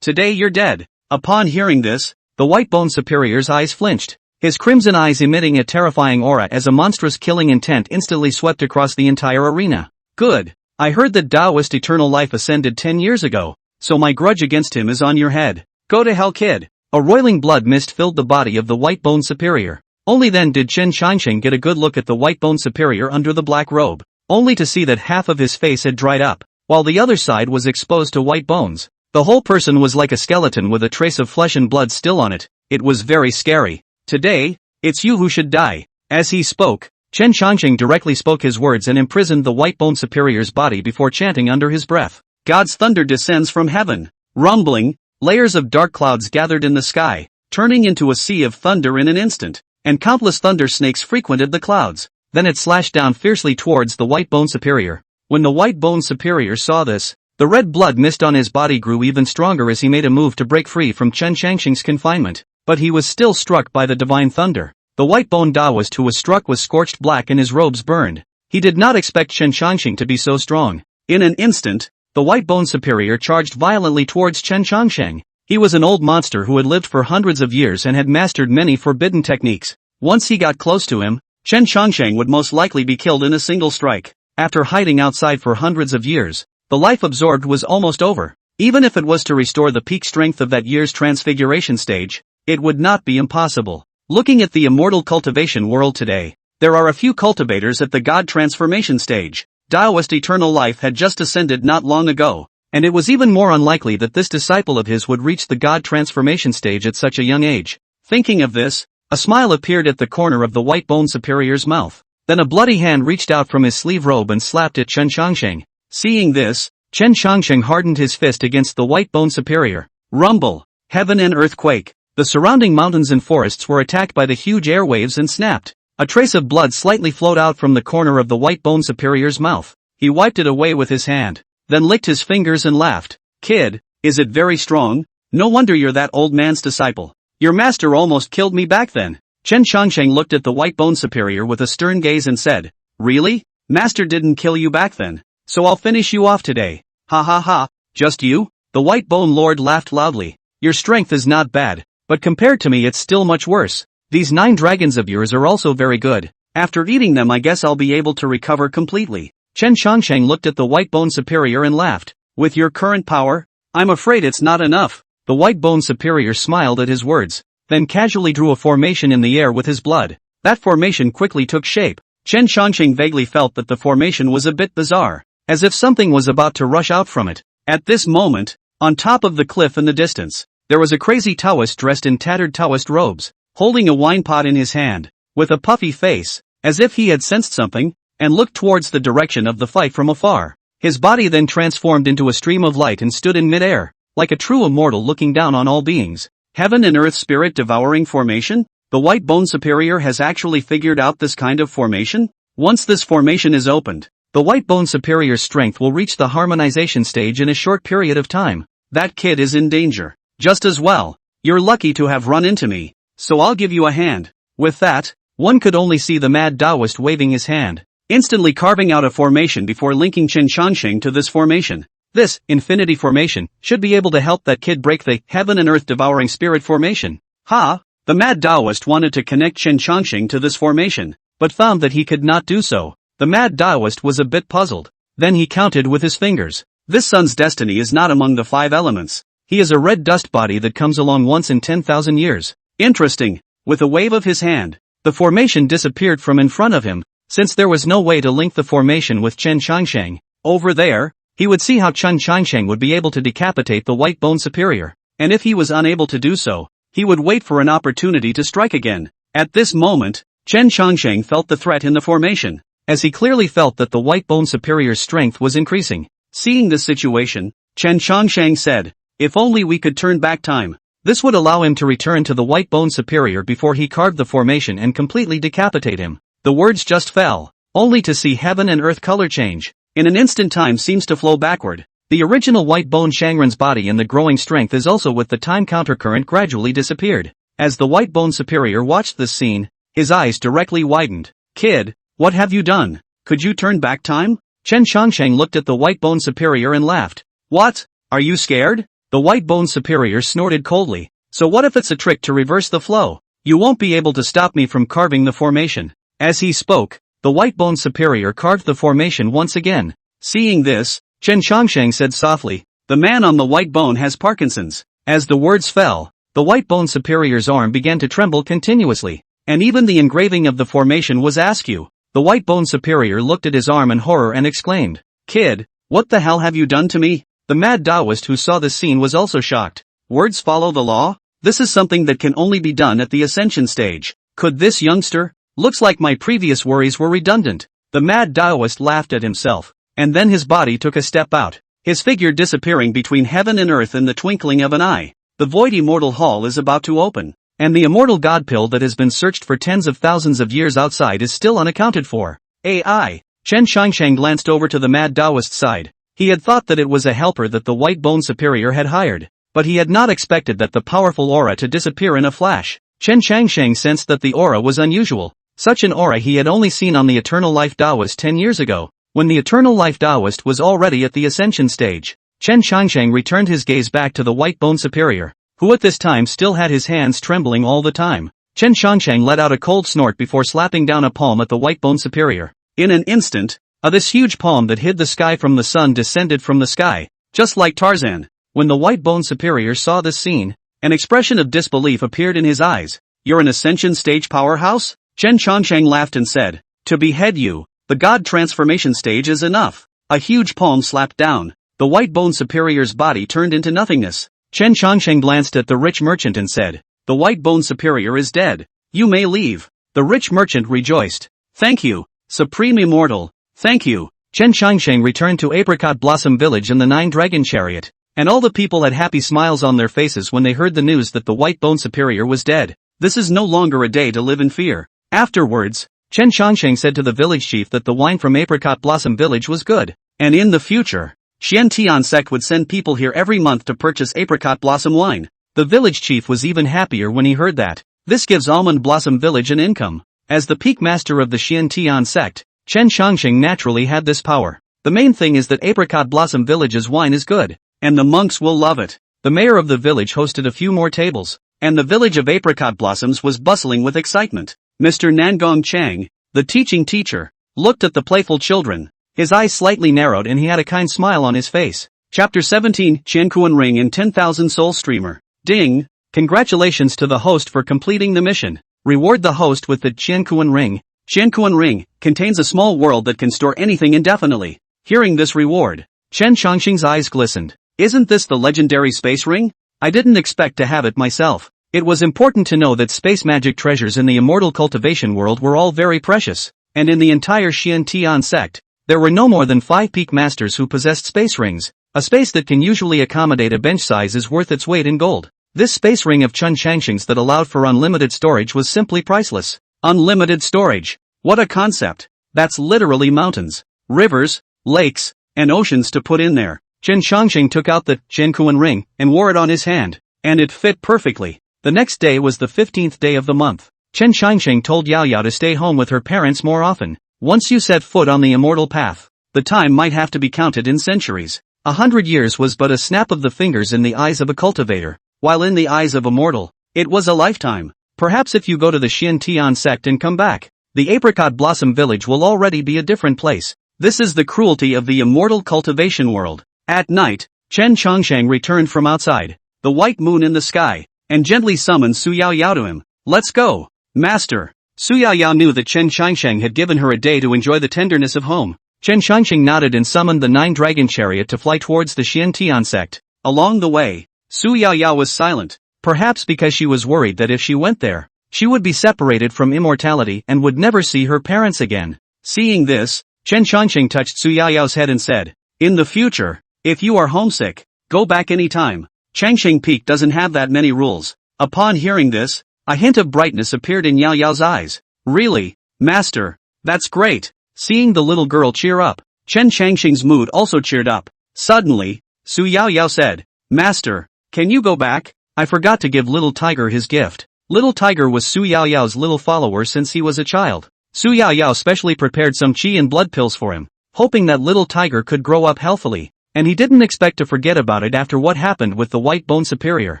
Today you're dead." Upon hearing this, the White Bone Superior's eyes flinched, his crimson eyes emitting a terrifying aura as a monstrous killing intent instantly swept across the entire arena. "Good. I heard that Taoist Eternal Life ascended 10 years ago, so my grudge against him is on your head. Go to hell, kid." A roiling blood mist filled the body of the White Bone Superior. Only then did Chen Shangsheng get a good look at the White Bone Superior under the black robe, only to see that half of his face had dried up, while the other side was exposed to white bones. The whole person was like a skeleton with a trace of flesh and blood still on it. It was very scary. Today, it's you who should die. As he spoke, Chen Changqing directly spoke his words and imprisoned the white bone superior's body before chanting under his breath. God's thunder descends from heaven. Rumbling, layers of dark clouds gathered in the sky, turning into a sea of thunder in an instant, and countless thunder snakes frequented the clouds. Then it slashed down fiercely towards the white bone superior. When the white bone superior saw this, the red blood mist on his body grew even stronger as he made a move to break free from Chen Changqing's confinement, but he was still struck by the divine thunder. The white bone Taoist who was struck was scorched black and his robes burned. He did not expect Chen Changqing to be so strong. In an instant, the white bone superior charged violently towards Chen Changqing. He was an old monster who had lived for hundreds of years and had mastered many forbidden techniques. Once he got close to him, Chen Changqing would most likely be killed in a single strike. After hiding outside for hundreds of years, the life absorbed was almost over. Even if it was to restore the peak strength of that year's transfiguration stage, it would not be impossible. Looking at the immortal cultivation world today, there are a few cultivators at the God transformation stage. Taoist eternal life had just ascended not long ago, and it was even more unlikely that this disciple of his would reach the God transformation stage at such a young age. Thinking of this, a smile appeared at the corner of the white bone superior's mouth. Then a bloody hand reached out from his sleeve robe and slapped at Chen Changqing. Seeing this, Chen Changqing hardened his fist against the white bone superior. Rumble, heaven and earth quake. The surrounding mountains and forests were attacked by the huge airwaves and snapped. A trace of blood slightly flowed out from the corner of the white bone superior's mouth. He wiped it away with his hand, then licked his fingers and laughed. Kid, is it very strong? No wonder you're that old man's disciple. Your master almost killed me back then. Chen Changqing looked at the white bone superior with a stern gaze and said, Really? Master didn't kill you back then, so I'll finish you off today. Ha ha ha, just you? The white bone lord laughed loudly. Your strength is not bad, but compared to me it's still much worse. These 9 dragons of yours are also very good. After eating them I guess I'll be able to recover completely. Chen Changqing looked at the white bone superior and laughed. With your current power, I'm afraid it's not enough. The white bone superior smiled at his words, then casually drew a formation in the air with his blood. That formation quickly took shape. Chen Changqing vaguely felt that the formation was a bit bizarre, as if something was about to rush out from it. At this moment, on top of the cliff in the distance, there was a crazy Taoist dressed in tattered Taoist robes, holding a wine pot in his hand, with a puffy face, as if he had sensed something, and looked towards the direction of the fight from afar. His body then transformed into a stream of light and stood in mid-air, like a true immortal looking down on all beings. Heaven and earth spirit devouring formation? The white bone superior has actually figured out this kind of formation? Once this formation is opened, the white bone superior's strength will reach the harmonization stage in a short period of time. That kid is in danger. Just as well. You're lucky to have run into me, so I'll give you a hand. With that, one could only see the mad Taoist waving his hand, instantly carving out a formation before linking Chen Changqing to this formation. This, infinity formation, should be able to help that kid break the heaven and earth devouring spirit formation. Ha! The mad Taoist wanted to connect Chen Changqing to this formation, but found that he could not do so. The mad Taoist was a bit puzzled. Then he counted with his fingers. This son's destiny is not among the 5 elements. He is a red dust body that comes along once in 10,000 years. Interesting. With a wave of his hand, the formation disappeared from in front of him, since there was no way to link the formation with Chen Changqing. Over there, he would see how Chen Changqing would be able to decapitate the white bone superior, and if he was unable to do so, he would wait for an opportunity to strike again. At this moment, Chen Changqing felt the threat in the formation, as he clearly felt that the white bone superior's strength was increasing. Seeing this situation, Chen Changqing said, If only we could turn back time. This would allow him to return to the white bone superior before he carved the formation and completely decapitate him. The words just fell, only to see heaven and earth color change. In an instant time seems to flow backward. The original white bone Shangren's body and the growing strength is also with the time countercurrent gradually disappeared. As the white bone superior watched this scene, his eyes directly widened. Kid, what have you done? Could you turn back time? Chen Changqing looked at the white bone superior and laughed. What? Are you scared? The white bone superior snorted coldly. So what if it's a trick to reverse the flow? You won't be able to stop me from carving the formation. As he spoke, the white bone superior carved the formation once again. Seeing this, Chen Changqing said softly, The man on the white bone has Parkinson's. As the words fell, the white bone superior's arm began to tremble continuously, and even the engraving of the formation was askew. The white bone superior looked at his arm in horror and exclaimed, Kid, what the hell have you done to me? The mad Taoist who saw this scene was also shocked. Words follow the law? This is something that can only be done at the ascension stage. Could this youngster? Looks like my previous worries were redundant. The mad Taoist laughed at himself, and then his body took a step out, his figure disappearing between heaven and earth in the twinkling of an eye. The void immortal hall is about to open, and the immortal god pill that has been searched for tens of thousands of years outside is still unaccounted for. AI. Chen Shangsheng glanced over to the mad Taoist's side. He had thought that it was a helper that the white bone superior had hired, but he had not expected that the powerful aura to disappear in a flash. Chen Shangsheng sensed that the aura was unusual. Such an aura he had only seen on the Eternal Life Taoist 10 years ago, when the Eternal Life Taoist was already at the ascension stage. Chen Shangsheng returned his gaze back to the white bone superior, who at this time still had his hands trembling all the time. Chen Shangsheng let out a cold snort before slapping down a palm at the white bone superior. In an instant, this huge palm that hid the sky from the sun descended from the sky, just like Tarzan. When the white bone superior saw this scene, an expression of disbelief appeared in his eyes. You're an ascension stage powerhouse? Chen Shangsheng laughed and said, to behead you, the god transformation stage is enough. A huge palm slapped down. The white bone superior's body turned into nothingness. Chen Shangsheng glanced at the rich merchant and said, the white bone superior is dead. You may leave. The rich merchant rejoiced. Thank you, Supreme Immortal. Thank you. Chen Shangsheng returned to Apricot Blossom Village in the 9-dragon chariot, and all the people had happy smiles on their faces when they heard the news that the white bone superior was dead. This is no longer a day to live in fear. Afterwards, Chen Shangsheng said to the village chief that the wine from Apricot Blossom Village was good, and in the future, Xian Tian sect would send people here every month to purchase Apricot Blossom wine. The village chief was even happier when he heard that. This gives Almond Blossom Village an income. As the peak master of the Xian Tian sect, Chen Shangsheng naturally had this power. The main thing is that Apricot Blossom Village's wine is good, and the monks will love it. The mayor of the village hosted a few more tables, and the village of Apricot Blossoms was bustling with excitement. Mr. Nangong Chang, the teaching teacher, looked at the playful children. His eyes slightly narrowed and he had a kind smile on his face. Chapter 17, Qiankuan Ring and 10,000 Soul Streamer. Ding! Congratulations to the host for completing the mission. Reward the host with the Qiankuan Ring. Qiankuan Ring contains a small world that can store anything indefinitely. Hearing this reward, Chen Shangsheng's eyes glistened. Isn't this the legendary space ring? I didn't expect to have it myself. It was important to know that space magic treasures in the immortal cultivation world were all very precious, and in the entire Xian Tian sect, there were no more than 5 peak masters who possessed space rings. A space that can usually accommodate a bench size is worth its weight in gold. This space ring of Chen Shangsheng's that allowed for unlimited storage was simply priceless. Unlimited storage. What a concept. That's literally mountains, rivers, lakes, and oceans to put in there. Chen Shangsheng took out the Qiankuan ring and wore it on his hand, and it fit perfectly. The next day was the 15th day of the month. Chen Shangsheng told Yao Yao to stay home with her parents more often. Once you set foot on the immortal path, the time might have to be counted in centuries. 100 years was but a snap of the fingers in the eyes of a cultivator, while in the eyes of a mortal, it was a lifetime. Perhaps if you go to the Xian Tian sect and come back, the Apricot Blossom Village will already be a different place. This is the cruelty of the immortal cultivation world. At night, Chen Shangsheng returned from outside, the white moon in the sky, and gently summoned Su Yao Yao to him. Let's go, master. Su Yao Yao knew that Chen Shangsheng had given her a day to enjoy the tenderness of home. Chen Shangsheng nodded and summoned the 9-dragon chariot to fly towards the Xian Tian sect. Along the way, Su Yao Yao was silent, perhaps because she was worried that if she went there, she would be separated from immortality and would never see her parents again. Seeing this, Chen Shangsheng touched Su Yao Yao's head and said, in the future, if you are homesick, go back any time. Changsheng Peak doesn't have that many rules. Upon hearing this, a hint of brightness appeared in Yao Yao's eyes. Really, master, that's great. Seeing the little girl cheer up, Chen Shangsheng's mood also cheered up. Suddenly, Su Yao Yao said, master, can you go back? I forgot to give little Tiger his gift. Little Tiger was Su Yao Yao's little follower since he was a child. Su Yao Yao specially prepared some qi and blood pills for him, hoping that little Tiger could grow up healthily, and he didn't expect to forget about it after what happened with the White Bone Superior.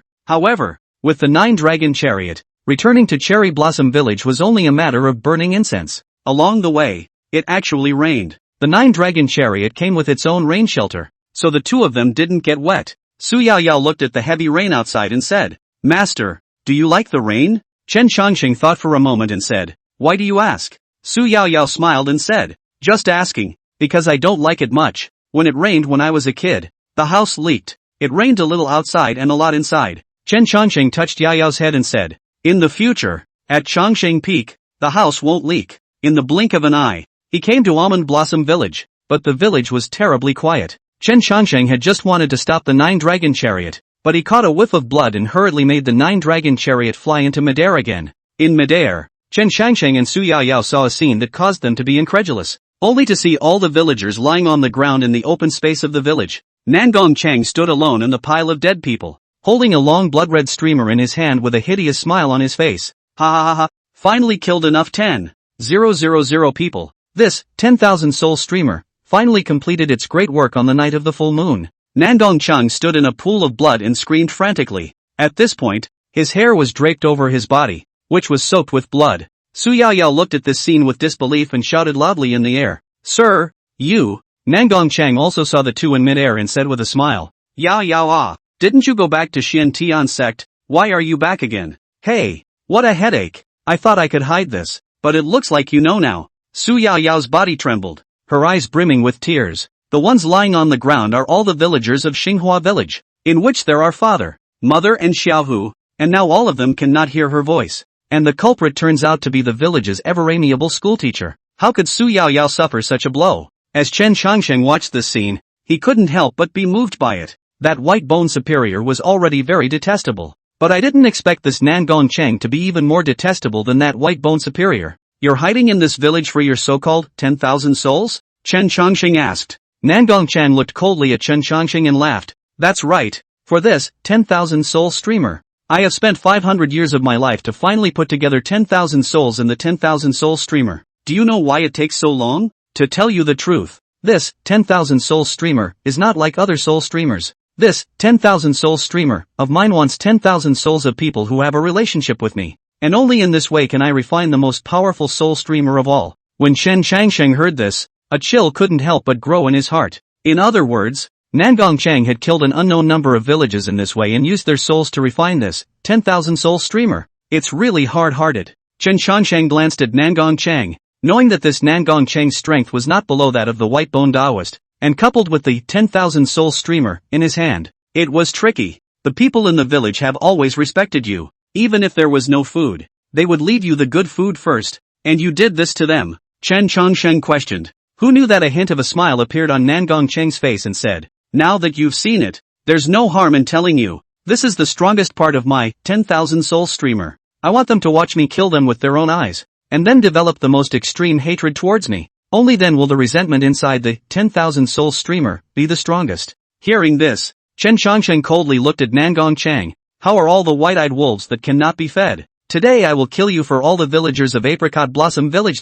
However, with the 9-dragon chariot, returning to Cherry Blossom Village was only a matter of burning incense. Along the way, it actually rained. The 9-dragon chariot came with its own rain shelter, so the two of them didn't get wet. Su Yao Yao looked at the heavy rain outside and said, master, do you like the rain? Chen Shangsheng thought for a moment and said, why do you ask? Su Yao Yao smiled and said, just asking, because I don't like it much. When it rained when I was a kid, the house leaked. It rained a little outside and a lot inside. Chen Changsheng touched Yao's head and said, "In the future, at Changsheng Peak, the house won't leak." In the blink of an eye, he came to Almond Blossom Village, but the village was terribly quiet. Chen Changsheng had just wanted to stop the 9-dragon chariot, but he caught a whiff of blood and hurriedly made the 9-dragon chariot fly into midair again. In midair, Chen Changsheng and Su Yao saw a scene that caused them to be incredulous, only to see all the villagers lying on the ground in the open space of the village. Nangong Chang stood alone in the pile of dead people, holding a long blood-red streamer in his hand with a hideous smile on his face. Ha ha ha ha, finally killed enough 10,000 people. This 10,000 soul streamer finally completed its great work on the night of the full moon. Nangong Chang stood in a pool of blood and screamed frantically. At this point, his hair was draped over his body, which was soaked with blood. Su Yao looked at this scene with disbelief and shouted loudly in the air, "Sir, you!" Nangong Chang also saw the two in midair and said with a smile, "Yao, didn't you go back to Xian Tian sect? Why are you back again? Hey, what a headache. I thought I could hide this, but it looks like you know now." Su Yao's body trembled, her eyes brimming with tears. The ones lying on the ground are all the villagers of Xinghua village, in which there are father, mother and Xiaohu, and now all of them cannot hear her voice. And the culprit turns out to be the village's ever-amiable schoolteacher. How could Su Yao suffer such a blow? As Chen Changsheng watched this scene, he couldn't help but be moved by it. That white bone superior was already very detestable. But I didn't expect this Nangong Chang to be even more detestable than that white bone superior. "You're hiding in this village for your so-called 10,000 souls?" Chen Changsheng asked. Nangong Chang looked coldly at Chen Changsheng and laughed. "That's right. For this 10,000 soul streamer, I have spent 500 years of my life to finally put together 10,000 souls in the 10,000 soul streamer. Do you know why it takes so long? To tell you the truth, this 10,000 soul streamer is not like other soul streamers. This 10,000 soul streamer of mine wants 10,000 souls of people who have a relationship with me. And only in this way can I refine the most powerful soul streamer of all." When Chen Changsheng heard this, a chill couldn't help but grow in his heart. In other words, Nangong Chang had killed an unknown number of villages in this way and used their souls to refine this 10,000 soul streamer. It's really hard-hearted. Chen Changsheng glanced at Nangong Chang, knowing that this Nangong Chang's strength was not below that of the white bone Taoist, and coupled with the 10,000 soul streamer in his hand, it was tricky. The people in the village have always respected you. Even if there was no food, they would leave you the good food first, and you did this to them. Chen Changsheng questioned. Who knew that a hint of a smile appeared on Nangong Chang's face and said, "Now that you've seen it, there's no harm in telling you. This is the strongest part of my 10,000 soul streamer. I want them to watch me kill them with their own eyes, and then develop the most extreme hatred towards me. Only then will the resentment inside the 10,000 soul streamer be the strongest." Hearing this, Chen Changsheng coldly looked at Nangong Chang. "How are all the white-eyed wolves that cannot be fed? Today I will kill you for all the villagers of Apricot Blossom Village."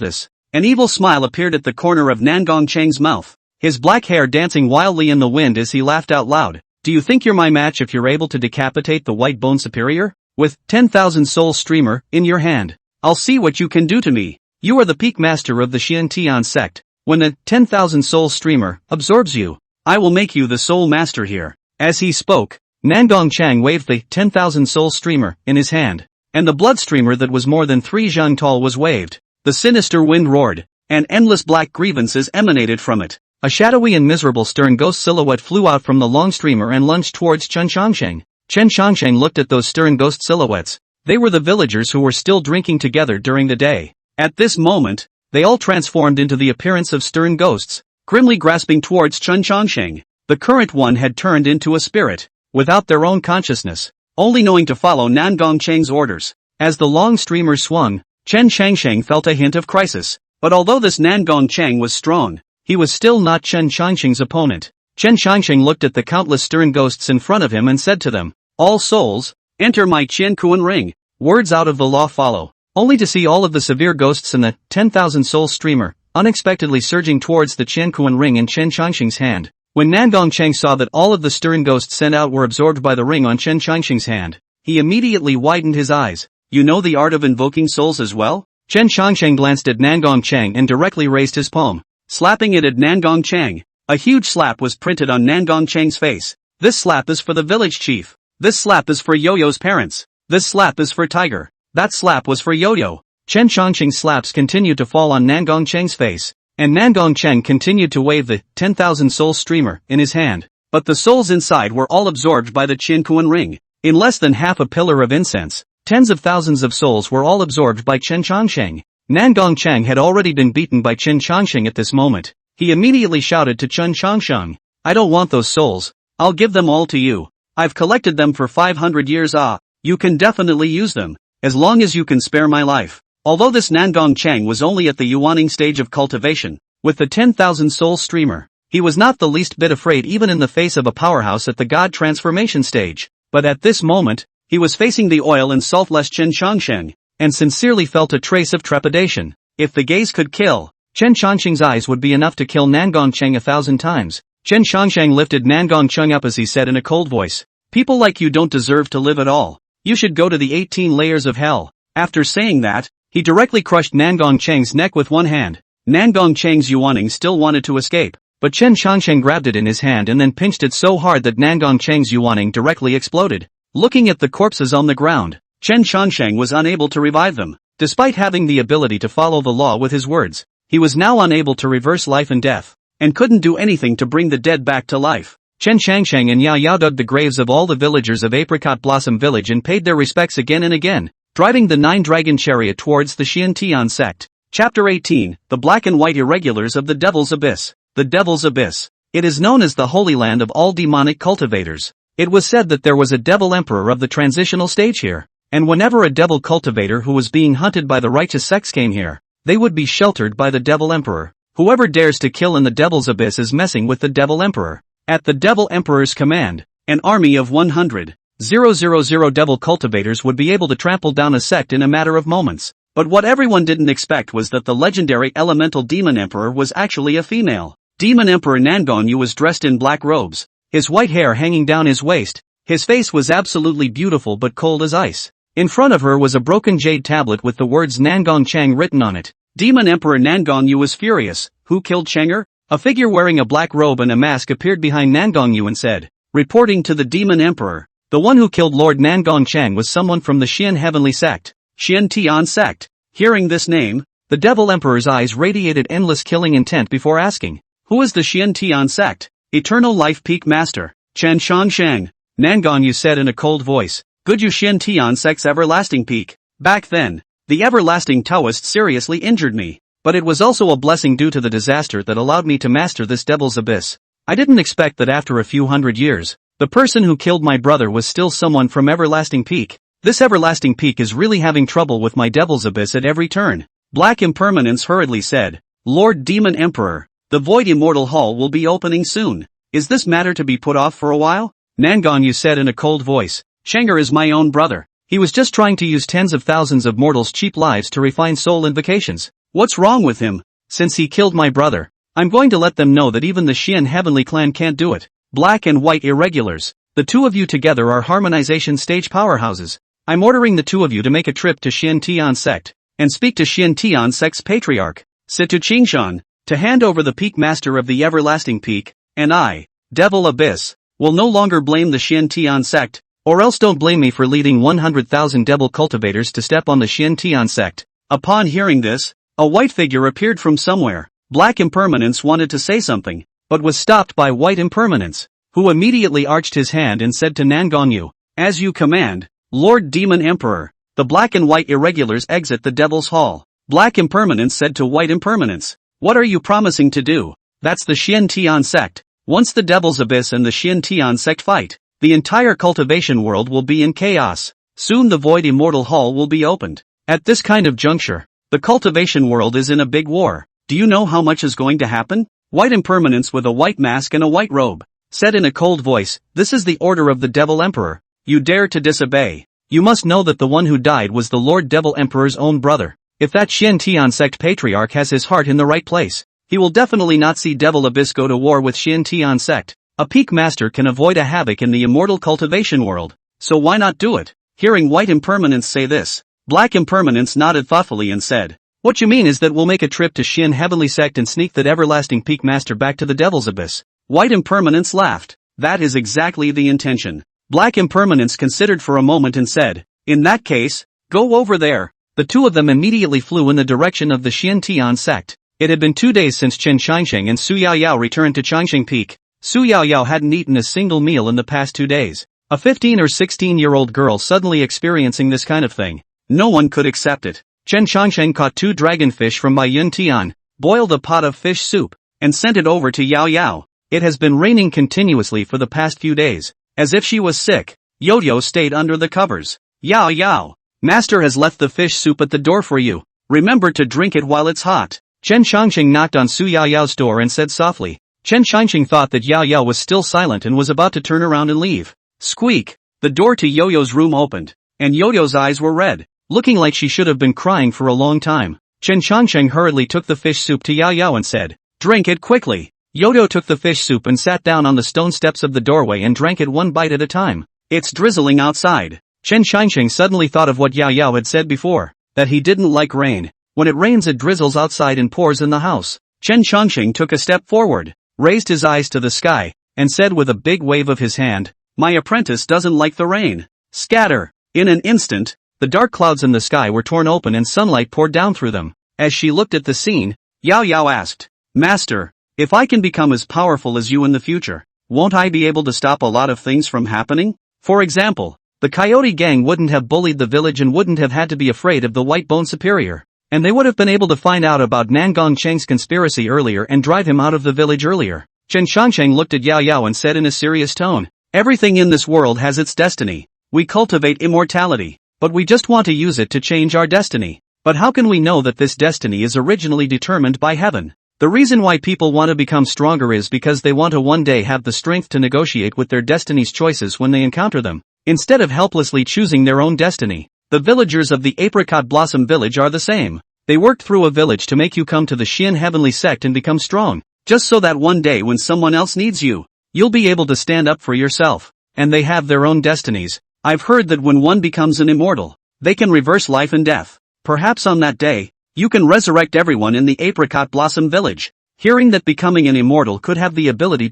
An evil smile appeared at the corner of Nangong Chang's mouth, his black hair dancing wildly in the wind as he laughed out loud. "Do you think you're my match if you're able to decapitate the white bone superior? With 10,000 soul streamer in your hand, I'll see what you can do to me. You are the peak master of the Xian Tian sect. When the 10,000 soul streamer absorbs you, I will make you the soul master here." As he spoke, Nangong Chang waved the 10,000 soul streamer in his hand, and the blood streamer that was more than 3 zhang tall was waved. The sinister wind roared, and endless black grievances emanated from it. A shadowy and miserable stern ghost silhouette flew out from the long streamer and lunged towards Chen Changsheng. Chen Changsheng looked at those stern ghost silhouettes. They were the villagers who were still drinking together during the day. At this moment, they all transformed into the appearance of stern ghosts, grimly grasping towards Chen Changsheng. The current one had turned into a spirit, without their own consciousness, only knowing to follow Nangong Chang's orders. As the long streamer swung, Chen Changsheng felt a hint of crisis. But although this Nangong Chang was strong, he was still not Chen Changsheng's opponent. Chen Changsheng looked at the countless stern ghosts in front of him and said to them, "All souls, enter my Qiankuan ring." Words out of the law follow, only to see all of the severe ghosts in the 10,000 soul streamer unexpectedly surging towards the Qiankuan ring in Chen Changsheng's hand. When Nangong Chang saw that all of the stern ghosts sent out were absorbed by the ring on Chen Changsheng's hand, he immediately widened his eyes. "You know the art of invoking souls as well?" Chen Changsheng glanced at Nangong Chang and directly raised his palm, slapping it at Nangong Chang. A huge slap was printed on Nangong Chang's face. "This slap is for the village chief. This slap is for Yo-Yo's parents. This slap is for Tiger. That slap was for Yo-Yo." Chen Changsheng's slaps continued to fall on Nangong Chang's face, and Nangong Chang continued to wave the 10,000 soul streamer in his hand. But the souls inside were all absorbed by the Qiankuan ring. In less than half a pillar of incense, tens of thousands of souls were all absorbed by Chen Changsheng. Nangong Chang had already been beaten by Chen Changsheng at this moment. He immediately shouted to Chen Changsheng, "I don't want those souls. I'll give them all to you. I've collected them for 500 years. You can definitely use them, as long as you can spare my life." Although this Nangong Chang was only at the yuaning stage of cultivation, with the 10,000 soul streamer, he was not the least bit afraid even in the face of a powerhouse at the god transformation stage. But at this moment, he was facing the oil and saltless Chen Changsheng, and sincerely felt a trace of trepidation. If the gaze could kill, Chen Changsheng's eyes would be enough to kill Nangong Chang 1,000 times. Chen Changsheng lifted Nangong Chang up as he said in a cold voice, "People like you don't deserve to live at all. You should go to the 18 layers of hell." After saying that, he directly crushed Nangong Chang's neck with one hand. Nangong Chang's yuaning still wanted to escape, but Chen Changsheng grabbed it in his hand and then pinched it so hard that Nangong Chang's yuaning directly exploded. Looking at the corpses on the ground, Chen Changsheng was unable to revive them. Despite having the ability to follow the law with his words, he was now unable to reverse life and death, and couldn't do anything to bring the dead back to life. Chen Changsheng and Yao Yao dug the graves of all the villagers of Apricot Blossom Village and paid their respects again and again, driving the 9-dragon chariot towards the Xiantian sect. Chapter 18, The Black and White Irregulars of the Devil's Abyss. The Devil's Abyss. It is known as the Holy Land of all demonic cultivators. It was said that there was a devil emperor of the transitional stage here, and whenever a devil cultivator who was being hunted by the righteous sects came here, they would be sheltered by the devil emperor. Whoever dares to kill in the Devil's Abyss is messing with the devil emperor. At the devil emperor's command, an army of 100,000 devil cultivators would be able to trample down a sect in a matter of moments. But what everyone didn't expect was that the legendary elemental demon emperor was actually a female. Demon Emperor Nangong was dressed in black robes, his white hair hanging down his waist. His face was absolutely beautiful but cold as ice. In front of her was a broken jade tablet with the words Nangong Chang written on it. Demon Emperor Nangong was furious. "Who killed Changer?" A figure wearing a black robe and a mask appeared behind Nangong and said, reporting to the Demon Emperor, "The one who killed Lord Nangong Chang was someone from the Xian Heavenly Sect." Xian Tian Sect. Hearing this name, the Devil Emperor's eyes radiated endless killing intent before asking, "Who is the Xian Tian Sect?" "Eternal Life Peak Master, Chen Changsheng." Nangong said in a cold voice, "Good you Xian Tian Sect's Everlasting Peak. Back then, the Everlasting Taoist seriously injured me, but it was also a blessing due to the disaster that allowed me to master this Devil's Abyss. I didn't expect that after a few hundred years, the person who killed my brother was still someone from Everlasting Peak. This Everlasting Peak is really having trouble with my Devil's Abyss at every turn." Black Impermanence hurriedly said, "Lord Demon Emperor, the Void Immortal Hall will be opening soon. Is this matter to be put off for a while?" Nangong said in a cold voice, "Shanger is my own brother. He was just trying to use tens of thousands of mortals' cheap lives to refine soul invocations. What's wrong with him? Since he killed my brother, I'm going to let them know that even the Xian Heavenly Clan can't do it. Black and White Irregulars, the two of you together are harmonization stage powerhouses. I'm ordering the two of you to make a trip to Xian Tian Sect, and speak to Xian Tian Sect's Patriarch, Situ Qingshan, to hand over the Peak Master of the Everlasting Peak, and I, Devil Abyss, will no longer blame the Xian Tian Sect, or else don't blame me for leading 100,000 devil cultivators to step on the Xian Tian Sect." Upon hearing this, a white figure appeared from somewhere. Black Impermanence wanted to say something, but was stopped by White Impermanence, who immediately arched his hand and said to Nangong, "As you command, Lord Demon Emperor." The Black and White Irregulars exit the Devil's Hall. Black Impermanence said to White Impermanence, "What are you promising to do?" "That's the Xian Tian Sect. Once the Devil's Abyss and the Xian Tian Sect fight, the entire cultivation world will be in chaos. Soon the Void Immortal Hall will be opened. At this kind of juncture, the cultivation world is in a big war. Do you know how much is going to happen?" White Impermanence with a white mask and a white robe said in a cold voice, "This is the order of the Devil Emperor. You dare to disobey. You must know that the one who died was the Lord Devil Emperor's own brother. If that Xian Tian Sect Patriarch has his heart in the right place, he will definitely not see Devil Abyss go to war with Xian Tian Sect. A Peak Master can avoid a havoc in the immortal cultivation world, so why not do it?" Hearing White Impermanence say this, Black Impermanence nodded thoughtfully and said, "What you mean is that we'll make a trip to Xian Heavenly Sect and sneak that Everlasting Peak Master back to the Devil's Abyss." White Impermanence laughed. "That is exactly the intention." Black Impermanence considered for a moment and said, "In that case, go over there." The two of them immediately flew in the direction of the Xian Tian Sect. It had been 2 days since Chen Changsheng and Su Yaoyao returned to Changsheng Peak. Su Yaoyao hadn't eaten a single meal in the past 2 days. A 15 or 16-year-old girl suddenly experiencing this kind of thing. No one could accept it. Chen Changsheng caught 2 dragonfish from Bai Yun Tian, boiled a pot of fish soup, and sent it over to Yao Yao. It has been raining continuously for the past few days. As if she was sick, Yo-Yo stayed under the covers. Yao Yao, master has left the fish soup at the door for you. Remember to drink it while it's hot. Chen Changsheng knocked on Su Yao Yao's door and said softly. Chen Changsheng thought that Yao Yao was still silent and was about to turn around and leave. Squeak! The door to Yo-Yo's room opened, and Yo-Yo's eyes were red, looking like she should have been crying for a long time. Chen Changsheng hurriedly took the fish soup to Yao Yao and said, "Drink it quickly." Yo-Yo took the fish soup and sat down on the stone steps of the doorway and drank it one bite at a time. It's drizzling outside. Chen Changsheng suddenly thought of what Yao Yao had said before, that he didn't like rain. When it rains it drizzles outside and pours in the house. Chen Changsheng took a step forward, raised his eyes to the sky, and said with a big wave of his hand, "My apprentice doesn't like the rain." Scatter! In an instant, the dark clouds in the sky were torn open and sunlight poured down through them. As she looked at the scene, Yao Yao asked, "Master, if I can become as powerful as you in the future, won't I be able to stop a lot of things from happening? For example, the coyote gang wouldn't have bullied the village and wouldn't have had to be afraid of the white bone superior. And they would have been able to find out about Nangong Cheng's conspiracy earlier and drive him out of the village earlier." Chen Changsheng looked at Yao Yao and said in a serious tone, "Everything in this world has its destiny. We cultivate immortality, but we just want to use it to change our destiny. But how can we know that this destiny is originally determined by heaven? The reason why people want to become stronger is because they want to one day have the strength to negotiate with their destiny's choices when they encounter them, instead of helplessly choosing their own destiny. The villagers of the Apricot Blossom Village are the same. They worked through a village to make you come to the Xian Heavenly Sect and become strong, just so that one day when someone else needs you, you'll be able to stand up for yourself. And they have their own destinies. I've heard that when one becomes an immortal, they can reverse life and death. Perhaps on that day, you can resurrect everyone in the Apricot Blossom Village." Hearing that becoming an immortal could have the ability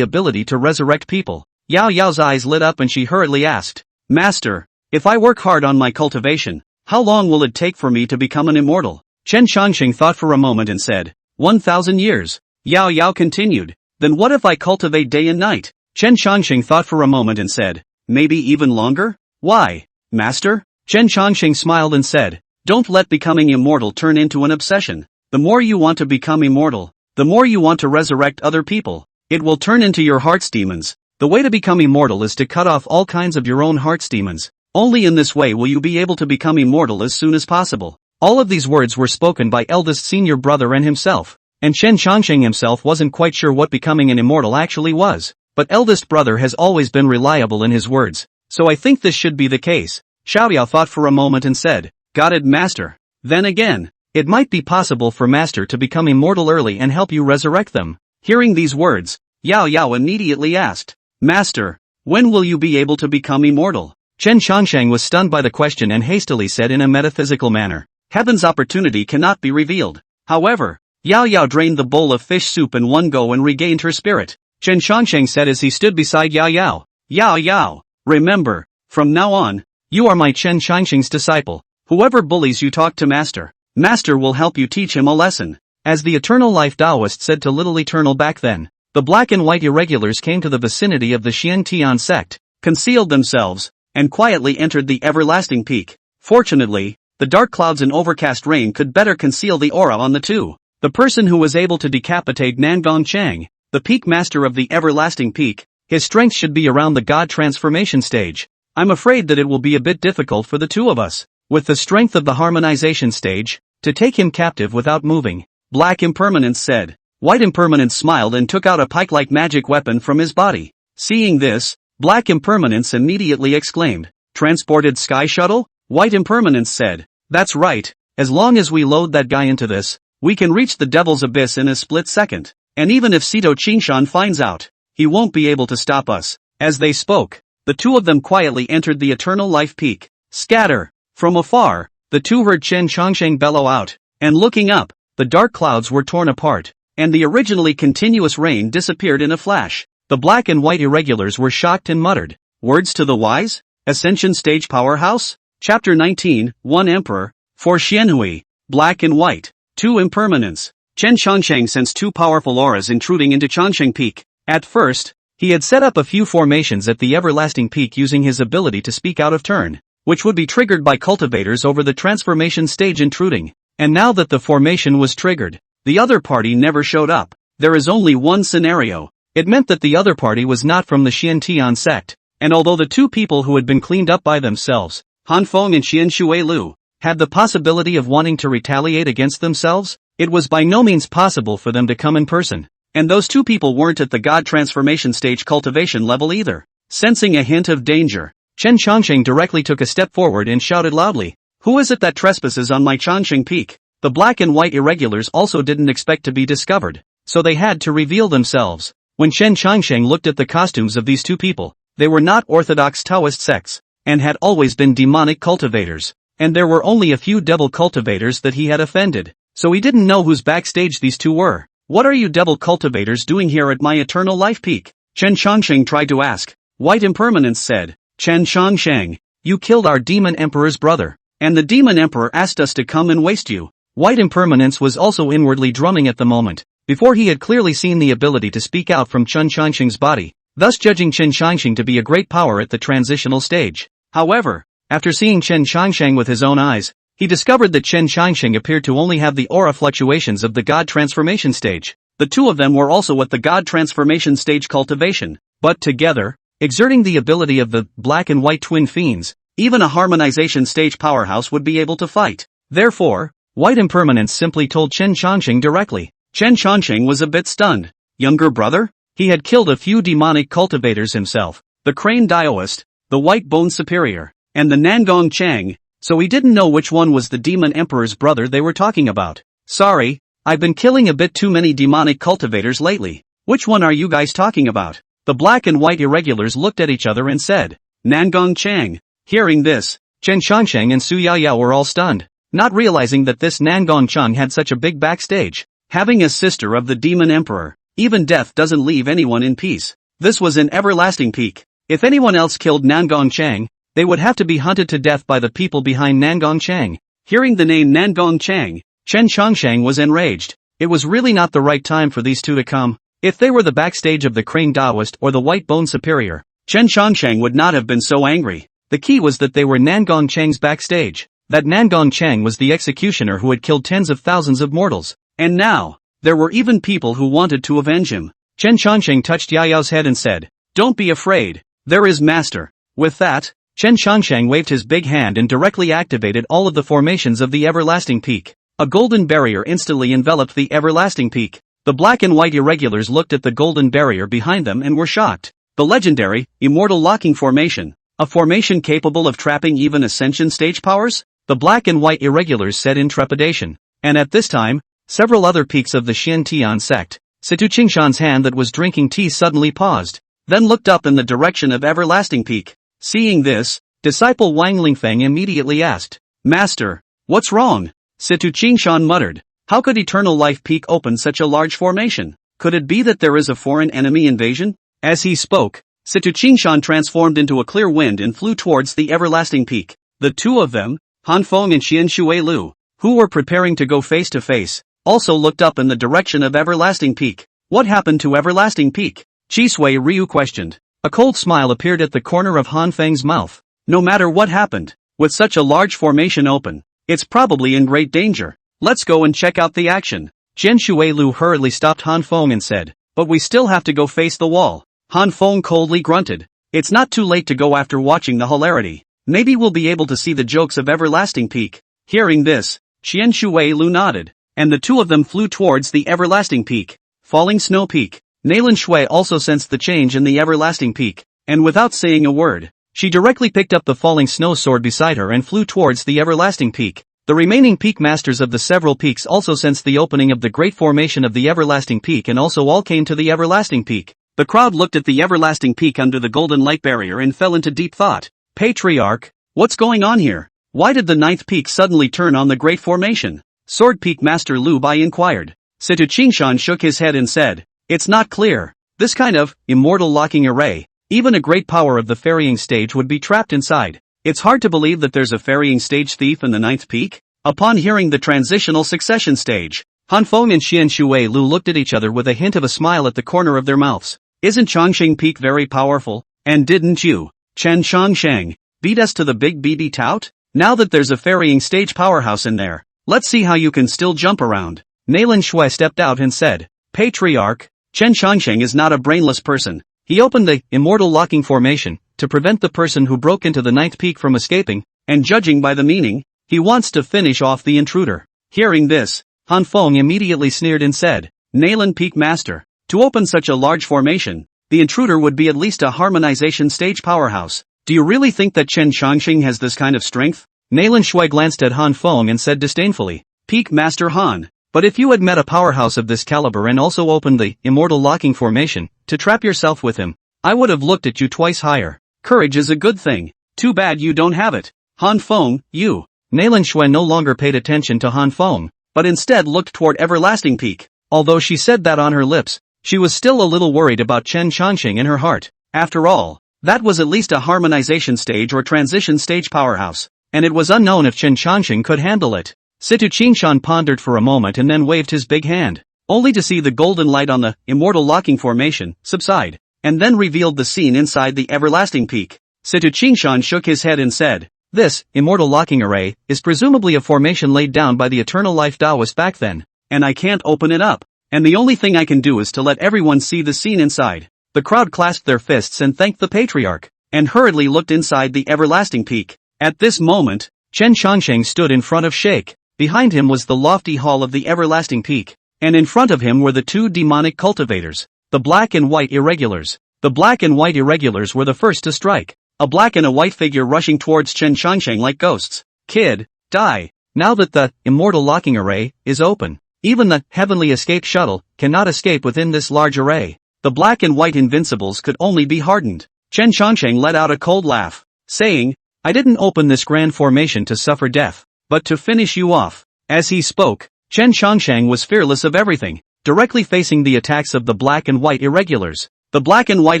to resurrect people, Yao Yao's eyes lit up and she hurriedly asked, "Master, if I work hard on my cultivation, how long will it take for me to become an immortal?" Chen Changsheng thought for a moment and said, 1,000 years. Yao Yao continued, "Then what if I cultivate day and night?" Chen Changsheng thought for a moment and said, "Maybe even longer?" "Why, master?" Chen Changsheng smiled and said, "Don't let becoming immortal turn into an obsession. The more you want to become immortal, the more you want to resurrect other people. It will turn into your heart's demons. The way to become immortal is to cut off all kinds of your own heart's demons. Only in this way will you be able to become immortal as soon as possible." All of these words were spoken by eldest senior brother and himself, and Chen Changsheng himself wasn't quite sure what becoming an immortal actually was. But eldest brother has always been reliable in his words, so I think this should be the case. Xiaoyao thought for a moment and said, "Got it, master." Then again, it might be possible for master to become immortal early and help you resurrect them. Hearing these words, Yao Yao immediately asked, "Master, when will you be able to become immortal?" Chen Changsheng was stunned by the question and hastily said in a metaphysical manner, "Heaven's opportunity cannot be revealed." However, Yao Yao drained the bowl of fish soup in one go and regained her spirit. Chen Changsheng said as he stood beside Yao Yao, "Yao Yao, remember, from now on, you are my Chen Changsheng's disciple. Whoever bullies you talk to master. Master will help you teach him a lesson." As the Eternal Life Taoist said to Little Eternal back then, the black and white irregulars came to the vicinity of the Xian Tian sect, concealed themselves, and quietly entered the everlasting peak. Fortunately, the dark clouds and overcast rain could better conceal the aura on the two. The person who was able to decapitate Nangong Cheng, the peak master of the everlasting peak, his strength should be around the god transformation stage. I'm afraid that it will be a bit difficult for the two of us, with the strength of the harmonization stage, to take him captive without moving. Black Impermanence said. White Impermanence smiled and took out a pike-like magic weapon from his body. Seeing this, Black Impermanence immediately exclaimed, "Transported sky shuttle?" White Impermanence said, "That's right, as long as we load that guy into this, we can reach the devil's abyss in a split second, and even if Sito Qingshan finds out, he won't be able to stop us." As they spoke, the two of them quietly entered the Eternal Life Peak. Scatter! From afar, the two heard Chen Changsheng bellow out, and looking up, the dark clouds were torn apart, and the originally continuous rain disappeared in a flash. The black and white irregulars were shocked and muttered, "Words to the wise? Ascension Stage Powerhouse?" Chapter 19, 1 Emperor, 4 Xianhui, Black and White, 2 Impermanence. Chen Changsheng sensed two powerful auras intruding into Changsheng Peak. At first, He had set up a few formations at the everlasting peak using his ability to speak out of turn, which would be triggered by cultivators over the transformation stage intruding. And now that the formation was triggered, the other party never showed up. There is only one scenario. It meant that the other party was not from the Xiantian sect, and although the two people who had been cleaned up by themselves, Han Feng and Xian Shui Lu, had the possibility of wanting to retaliate against themselves, it was by no means possible for them to come in person. And those two people weren't at the God transformation stage cultivation level either. Sensing a hint of danger, Chen Changsheng directly took a step forward and shouted loudly, "Who is it that trespasses on my Changsheng peak?" The black and white irregulars also didn't expect to be discovered, so they had to reveal themselves. When Chen Changsheng looked at the costumes of these two people, they were not orthodox Taoist sects, and had always been demonic cultivators. And there were only a few devil cultivators that he had offended, so he didn't know whose backstage these two were. "What are you devil cultivators doing here at my eternal life peak?" Chen Changsheng tried to ask. White Impermanence said, "Chen Changsheng, you killed our demon emperor's brother, and the demon emperor asked us to come and waste you." White Impermanence was also inwardly drumming at the moment, before he had clearly seen the ability to speak out from Chen Changsheng's body, thus judging Chen Changsheng to be a great power at the transitional stage. However, after seeing Chen Changsheng with his own eyes, he discovered that Chen Changsheng appeared to only have the aura fluctuations of the God transformation stage. The two of them were also at the God transformation stage cultivation, but together, exerting the ability of the black and white twin fiends, even a harmonization stage powerhouse would be able to fight. Therefore, White Impermanence simply told Chen Changsheng directly. Chen Changsheng was a bit stunned. Younger brother? He had killed a few demonic cultivators himself, the Crane Daoist, the White Bone Superior, and the Nangong Chang, so he didn't know which one was the demon emperor's brother they were talking about. "Sorry, I've been killing a bit too many demonic cultivators lately. Which one are you guys talking about?" The black and white irregulars looked at each other and said, "Nangong Chang." Hearing this, Chen Changsheng and Su Yaoyao were all stunned, not realizing that this Nangong Chang had such a big backstage. Having a sister of the demon emperor, even death doesn't leave anyone in peace. This was an everlasting peak. If anyone else killed Nangong Chang, they would have to be hunted to death by the people behind Nangong Chang. Hearing the name Nangong Chang, Chen Changsheng was enraged. It was really not the right time for these two to come. If they were the backstage of the Crane Daoist or the White Bone Superior, Chen Changsheng would not have been so angry. The key was that they were Nangong Chang's backstage. That Nangong Chang was the executioner who had killed tens of thousands of mortals. And now, there were even people who wanted to avenge him. Chen Changsheng touched Yaoyao's head and said, "Don't be afraid. There is Master." With that, Chen Changsheng waved his big hand and directly activated all of the formations of the everlasting peak. A golden barrier instantly enveloped the everlasting peak. The black and white irregulars looked at the golden barrier behind them and were shocked. The legendary, immortal locking formation. A formation capable of trapping even ascension stage powers? The black and white irregulars said in trepidation. And at this time, several other peaks of the Xiantian sect, Situ Qingshan's hand that was drinking tea suddenly paused, then looked up in the direction of everlasting peak. Seeing this, disciple Wang Lingfeng immediately asked, "Master, what's wrong?" Situ Qingshan muttered, "How could Eternal Life Peak open such a large formation? Could it be that there is a foreign enemy invasion?" As he spoke, Situ Qingshan transformed into a clear wind and flew towards the everlasting peak. The two of them, Han Feng and Xian Shui Lu, who were preparing to go face to face, also looked up in the direction of everlasting peak. "What happened to everlasting peak?" Chi Sui Ryu questioned. A cold smile appeared at the corner of Han Feng's mouth. "No matter what happened, with such a large formation open, it's probably in great danger. Let's go and check out the action." Xian Shui Lu hurriedly stopped Han Feng and said, "But we still have to go face the wall." Han Feng coldly grunted. "It's not too late to go after watching the hilarity. Maybe we'll be able to see the jokes of everlasting peak." Hearing this, Xian Shui Lu nodded, and the two of them flew towards the everlasting peak. Falling Snow Peak. Nailan Shui also sensed the change in the everlasting peak, and without saying a word, she directly picked up the falling snow sword beside her and flew towards the everlasting peak. The remaining peak masters of the several peaks also sensed the opening of the great formation of the everlasting peak and also all came to the everlasting peak. The crowd looked at the everlasting peak under the golden light barrier and fell into deep thought. "Patriarch, what's going on here? Why did the ninth peak suddenly turn on the great formation?" Sword Peak Master Lu Bai inquired. Situ Qingshan shook his head and said, "It's not clear. This kind of immortal locking array, even a great power of the ferrying stage would be trapped inside. It's hard to believe that there's a ferrying stage thief in the ninth peak." Upon hearing the transitional succession stage, Han Feng and Xian Shui Lu looked at each other with a hint of a smile at the corner of their mouths. Isn't Chongqing Peak very powerful? And didn't you, Chen Chongsheng, beat us to the big BB tout? Now that there's a ferrying stage powerhouse in there, let's see how you can still jump around. Nailan Shui stepped out and said, Patriarch, Chen Chongsheng is not a brainless person. He opened the immortal locking formation to prevent the person who broke into the ninth peak from escaping, and judging by the meaning, he wants to finish off the intruder. Hearing this, Han Feng immediately sneered and said, Nailan Peak Master, to open such a large formation, the intruder would be at least a harmonization stage powerhouse. Do you really think that Chen Chongqing has this kind of strength? Nailan Shui glanced at Han Feng and said disdainfully, Peak Master Han, but if you had met a powerhouse of this caliber and also opened the immortal locking formation to trap yourself with him, I would have looked at you twice higher. Courage is a good thing. Too bad you don't have it. Han Feng, you. Nailan Shui no longer paid attention to Han Feng, but instead looked toward Everlasting Peak. Although she said that on her lips, she was still a little worried about Chen Chongqing in her heart. After all, that was at least a harmonization stage or transition stage powerhouse, and it was unknown if Chen Chongqing could handle it. Situ Qingshan pondered for a moment and then waved his big hand, only to see the golden light on the immortal locking formation subside, and then revealed the scene inside the Everlasting Peak. Situ Qingshan shook his head and said, This immortal locking array is presumably a formation laid down by the eternal life Taoist back then, and I can't open it up, and the only thing I can do is to let everyone see the scene inside. The crowd clasped their fists and thanked the patriarch, and hurriedly looked inside the Everlasting Peak. At this moment, Chen Chongsheng stood in front of Sheikh. Behind him was the lofty hall of the Everlasting Peak, and in front of him were the two demonic cultivators, the black and white irregulars. The black and white irregulars were the first to strike, a black and a white figure rushing towards Chen Chongsheng like ghosts. Kid, die. Now that the immortal locking array is open, even the heavenly escape shuttle cannot escape within this large array. The black and white invincibles could only be hardened. Chen Chongsheng let out a cold laugh, saying, I didn't open this grand formation to suffer death, but to finish you off. As he spoke, Chen Chongsheng was fearless of everything, directly facing the attacks of the black and white irregulars. The black and white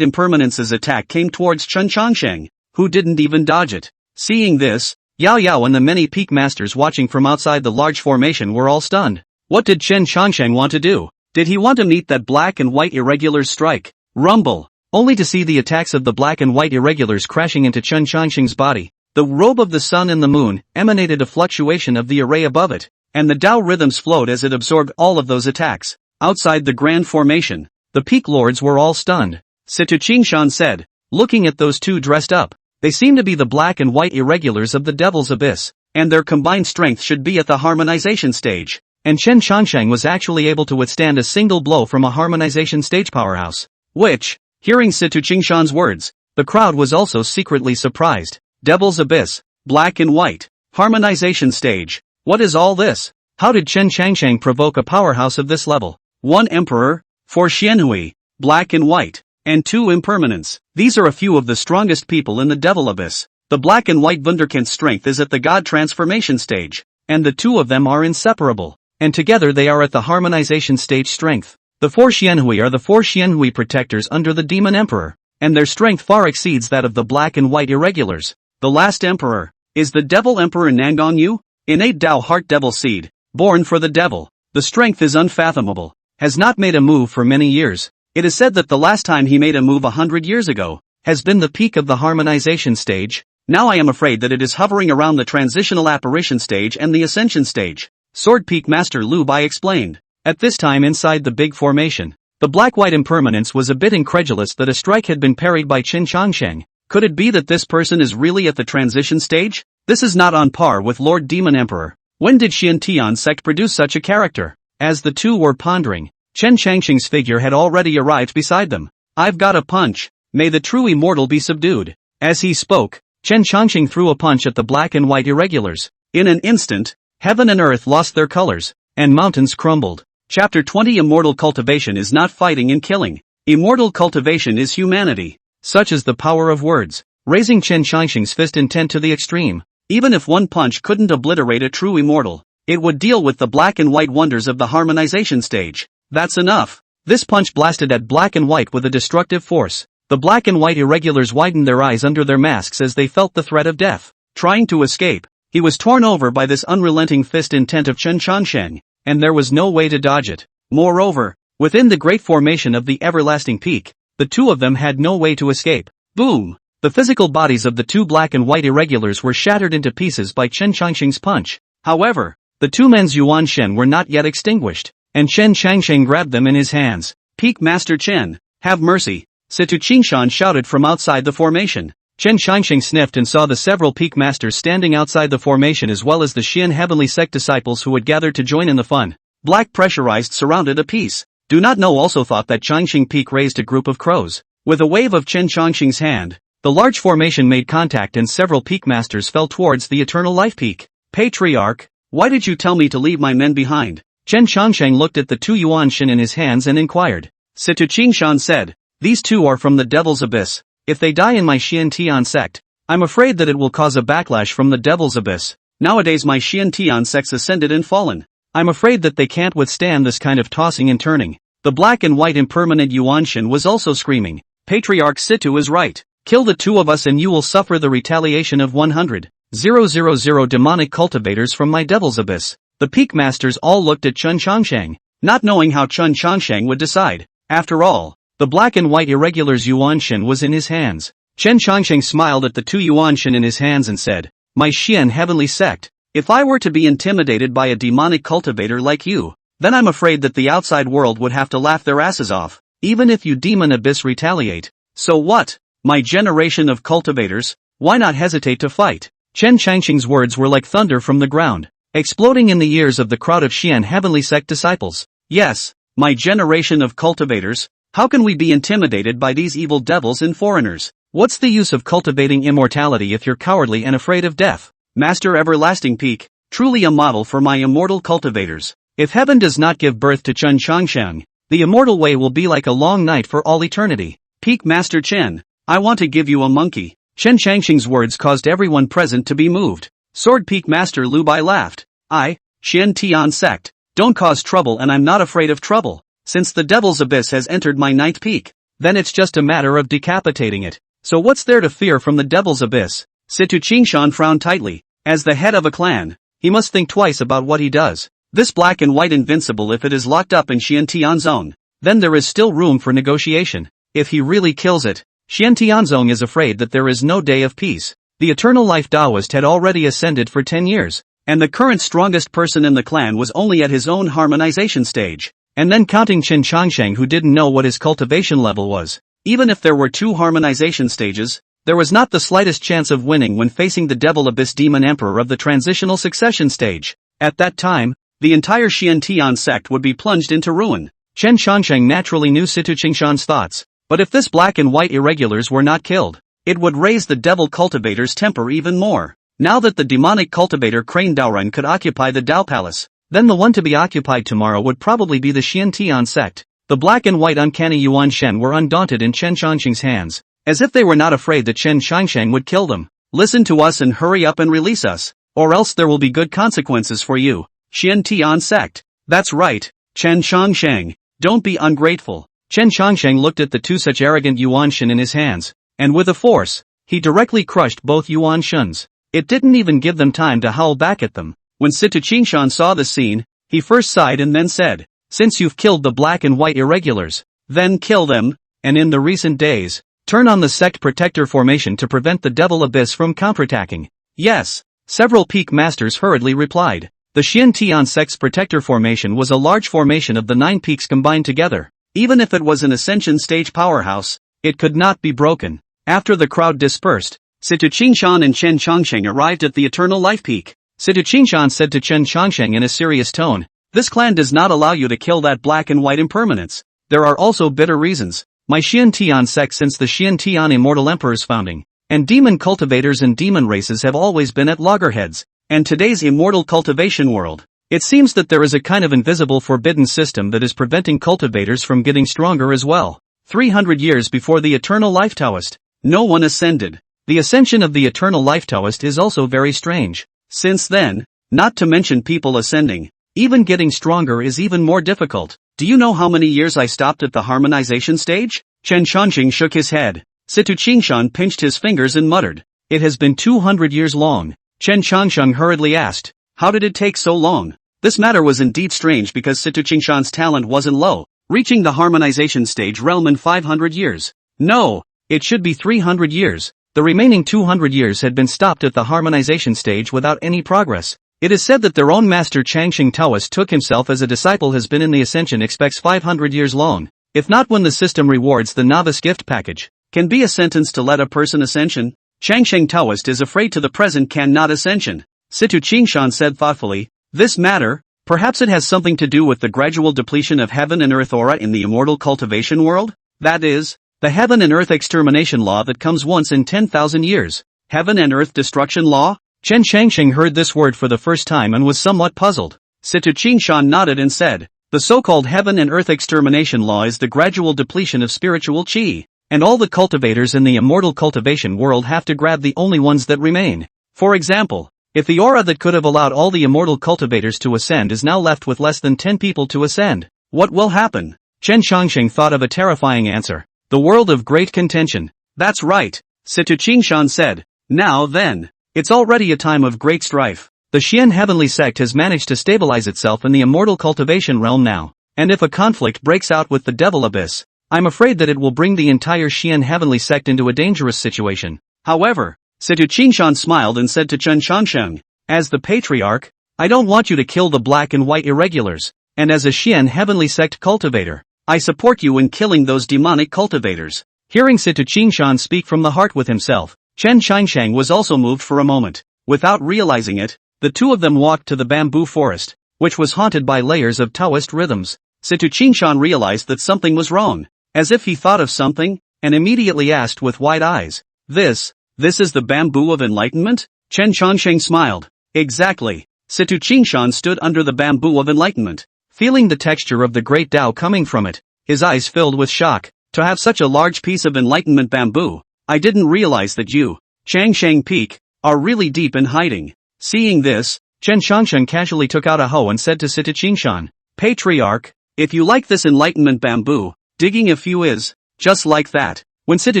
impermanence's attack came towards Chen Chongsheng, who didn't even dodge it. Seeing this, Yao Yao and the many peak masters watching from outside the large formation were all stunned. What did Chen Chongsheng want to do? Did he want to meet that black and white irregulars strike? Rumble! Only to see the attacks of the black and white irregulars crashing into Chen Chongsheng's body. The robe of the sun and the moon emanated a fluctuation of the array above it, and the Tao rhythms flowed as it absorbed all of those attacks. Outside the grand formation, the peak lords were all stunned. Situ Qingshan said, looking at those two dressed up, they seem to be the black and white irregulars of the Devil's Abyss, and their combined strength should be at the harmonization stage. And Chen Chongsheng was actually able to withstand a single blow from a harmonization stage powerhouse. Which, hearing Situ Qingshan's words, the crowd was also secretly surprised. Devil's Abyss, black and white, harmonization stage. What is all this? How did Chen Chongsheng provoke a powerhouse of this level? 1 Emperor, 4 Xianhui, black and white, and 2 Impermanence. These are a few of the strongest people in the Devil Abyss. The black and white Wunderkind's strength is at the God transformation stage, and the two of them are inseparable. And together they are at the harmonization stage strength. The 4 Xianhui are the 4 Xianhui protectors under the Demon Emperor, and their strength far exceeds that of the black and white irregulars. The last emperor is the Devil Emperor Nangong Yu, innate Tao Heart Devil Seed, born for the devil. The strength is unfathomable, has not made a move for many years. It is said that the last time he made a move 100 years ago has been the peak of the harmonization stage. Now I am afraid that it is hovering around the transitional apparition stage and the ascension stage. Sword Peak Master Lu Bai explained. At this time inside the big formation, the black-white impermanence was a bit incredulous that a strike had been parried by Chen Chongsheng. Could it be that this person is really at the transition stage? This is not on par with Lord Demon Emperor. When did Xian Tian sect produce such a character? As the two were pondering, Chen Chongsheng's figure had already arrived beside them. I've got a punch. May the true immortal be subdued. As he spoke, Chen Chongsheng threw a punch at the black and white irregulars. In an instant, heaven and earth lost their colors, and mountains crumbled. Chapter 20 Immortal cultivation is not fighting and killing. Immortal cultivation is humanity. Such is the power of words, raising Chen Chongsheng's fist intent to the extreme. Even if one punch couldn't obliterate a true immortal, it would deal with the black and white wonders of the harmonization stage. That's enough. This punch blasted at black and white with a destructive force. The black and white irregulars widened their eyes under their masks as they felt the threat of death. Trying to escape, he was torn over by this unrelenting fist intent of Chen Chongsheng, and there was no way to dodge it. Moreover, within the great formation of the Everlasting Peak, the two of them had no way to escape. Boom! The physical bodies of the two black and white irregulars were shattered into pieces by Chen Changsheng's punch. However, the two men's Yuan Shen were not yet extinguished, and Chen Changsheng grabbed them in his hands. Peak Master Chen, have mercy, Situ Qingshan shouted from outside the formation. Chen Changsheng sniffed and saw the several peak masters standing outside the formation as well as the Xian Heavenly Sect disciples who had gathered to join in the fun. Black pressurized surrounded a piece. Do Not Know also thought that Changsheng Peak raised a group of crows. With a wave of Chen Changsheng's hand, the large formation made contact and several peak masters fell towards the Eternal Life Peak. Patriarch, why did you tell me to leave my men behind? Chen Changsheng looked at the two Yuan Shen in his hands and inquired. Situ Qingshan said, these two are from the Devil's Abyss. If they die in my Xian Tian sect, I'm afraid that it will cause a backlash from the Devil's Abyss. Nowadays my Xian Tian sect's ascended and fallen. I'm afraid that they can't withstand this kind of tossing and turning. The black and white impermanent Yuan Shen was also screaming. Patriarch Situ is right. Kill the two of us and you will suffer the retaliation of 100,000 demonic cultivators from my Devil's Abyss. The peak masters all looked at Chen Changsheng, not knowing how Chen Changsheng would decide. After all, the black and white irregulars Yuan Shen was in his hands. Chen Changsheng smiled at the two Yuan Shen in his hands and said, my Xian Heavenly Sect, if I were to be intimidated by a demonic cultivator like you, then I'm afraid that the outside world would have to laugh their asses off, even if you Demon Abyss retaliate. So what? My generation of cultivators, why not hesitate to fight? Chen Changsheng's words were like thunder from the ground, exploding in the ears of the crowd of Xian Heavenly Sect disciples. Yes, my generation of cultivators, how can we be intimidated by these evil devils and foreigners? What's the use of cultivating immortality if you're cowardly and afraid of death? Master Everlasting Peak, truly a model for my immortal cultivators. If heaven does not give birth to Chen Changsheng, the immortal way will be like a long night for all eternity. Peak Master Chen, I want to give you a monkey. Chen Changsheng's words caused everyone present to be moved. Sword Peak Master Lu Bai laughed. I, Xian Tian sect, don't cause trouble and I'm not afraid of trouble. Since the Devil's Abyss has entered my ninth peak, then it's just a matter of decapitating it. So what's there to fear from the Devil's Abyss? Situ Qingshan frowned tightly. As the head of a clan, he must think twice about what he does. This black and white invincible, if it is locked up in Xian Tianzong, then there is still room for negotiation. If he really kills it, Xian Tianzong is afraid that there is no day of peace. The Eternal Life Taoist had already ascended for 10 years, and the current strongest person in the clan was only at his own harmonization stage. And then counting Chen Changsheng who didn't know what his cultivation level was. Even if there were 2 harmonization stages, there was not the slightest chance of winning when facing the Devil Abyss Demon Emperor of the transitional succession stage. At that time, the entire Xian Tian sect would be plunged into ruin. Chen Changsheng naturally knew Situ Qingshan's thoughts, but if this black and white irregulars were not killed, it would raise the devil cultivator's temper even more. Now that the demonic cultivator Crane Daoren could occupy the Dao Palace, then the one to be occupied tomorrow would probably be the Xian Tian sect. The black and white uncanny Yuan Shen were undaunted in Chen Changsheng's hands, as if they were not afraid that Chen Changsheng would kill them. Listen to us and hurry up and release us, or else there will be good consequences for you. Xian Tian sect. That's right, Chen Changsheng, don't be ungrateful. Chen Changsheng looked at the two such arrogant Yuan Shen in his hands, and with a force, he directly crushed both Yuan Shens. It didn't even give them time to howl back at them. When Situ Qingshan saw the scene, he first sighed and then said, since you've killed the black and white irregulars, then kill them, and in the recent days, turn on the sect protector formation to prevent the Devil Abyss from counterattacking. Yes, several peak masters hurriedly replied. The Xian Tian sect's protector formation was a large formation of the 9 peaks combined together. Even if it was an ascension stage powerhouse, it could not be broken. After the crowd dispersed, Situ Qingshan and Chen Changsheng arrived at the Eternal Life Peak. Situ Qingshan said to Chen Changsheng in a serious tone, this clan does not allow you to kill that black and white impermanence. There are also bitter reasons. My Xian Tian sect since the Xian Tian Immortal Emperor's founding, and demon cultivators and demon races have always been at loggerheads, and today's immortal cultivation world. It seems that there is a kind of invisible forbidden system that is preventing cultivators from getting stronger as well. 300 years before the Eternal Life Taoist, no one ascended. The ascension of the Eternal Life Taoist is also very strange. Since then, not to mention people ascending, even getting stronger is even more difficult. Do you know how many years I stopped at the harmonization stage? Chen Changsheng shook his head. Situ Qingshan pinched his fingers and muttered, it has been 200 years long. Chen Changsheng hurriedly asked, how did it take so long? This matter was indeed strange because Situ Qingshan's talent wasn't low, reaching the harmonization stage realm in 500 years. No, it should be 300 years. The remaining 200 years had been stopped at the harmonization stage without any progress. It is said that their own master Changsheng Taoist took himself as a disciple has been in the ascension expects 500 years long, if not when the system rewards the novice gift package. Can be a sentence to let a person ascension? Changsheng Taoist is afraid to the present can not ascension. Situ Qingshan said thoughtfully, this matter, perhaps it has something to do with the gradual depletion of heaven and earth aura in the immortal cultivation world? That is, the heaven and earth extermination law that comes once in 10,000 years. Heaven and earth destruction law? Chen Changsheng heard this word for the first time and was somewhat puzzled. Situ Qingshan nodded and said, the so-called heaven and earth extermination law is the gradual depletion of spiritual qi, and all the cultivators in the immortal cultivation world have to grab the only ones that remain. For example, if the aura that could have allowed all the immortal cultivators to ascend is now left with less than 10 people to ascend, what will happen? Chen Changsheng thought of a terrifying answer. The world of great contention. That's right, Situ Qingshan said. Now then, it's already a time of great strife. The Xian heavenly sect has managed to stabilize itself in the immortal cultivation realm now, and if a conflict breaks out with the devil abyss, I'm afraid that it will bring the entire Xian heavenly sect into a dangerous situation. However, Situ Qingshan smiled and said to Chen Changsheng, as the patriarch, I don't want you to kill the black and white irregulars, and as a Xian heavenly sect cultivator, I support you in killing those demonic cultivators. Hearing Situ Qingshan speak from the heart with himself, Chen Changsheng was also moved for a moment. Without realizing it, the two of them walked to the bamboo forest, which was haunted by layers of Taoist rhythms. Situ Qingshan realized that something was wrong, as if he thought of something, and immediately asked with wide eyes, This is the bamboo of enlightenment? Chen Changsheng smiled. Exactly. Situ Qingshan stood under the bamboo of enlightenment, feeling the texture of the great Tao coming from it. His eyes filled with shock. To have such a large piece of enlightenment bamboo, I didn't realize that you, Changsheng Peak, are really deep in hiding. Seeing this, Chen Changsheng casually took out a hoe and said to Situ Qingshan, Patriarch, if you like this enlightenment bamboo, digging a few is, just like that. When Situ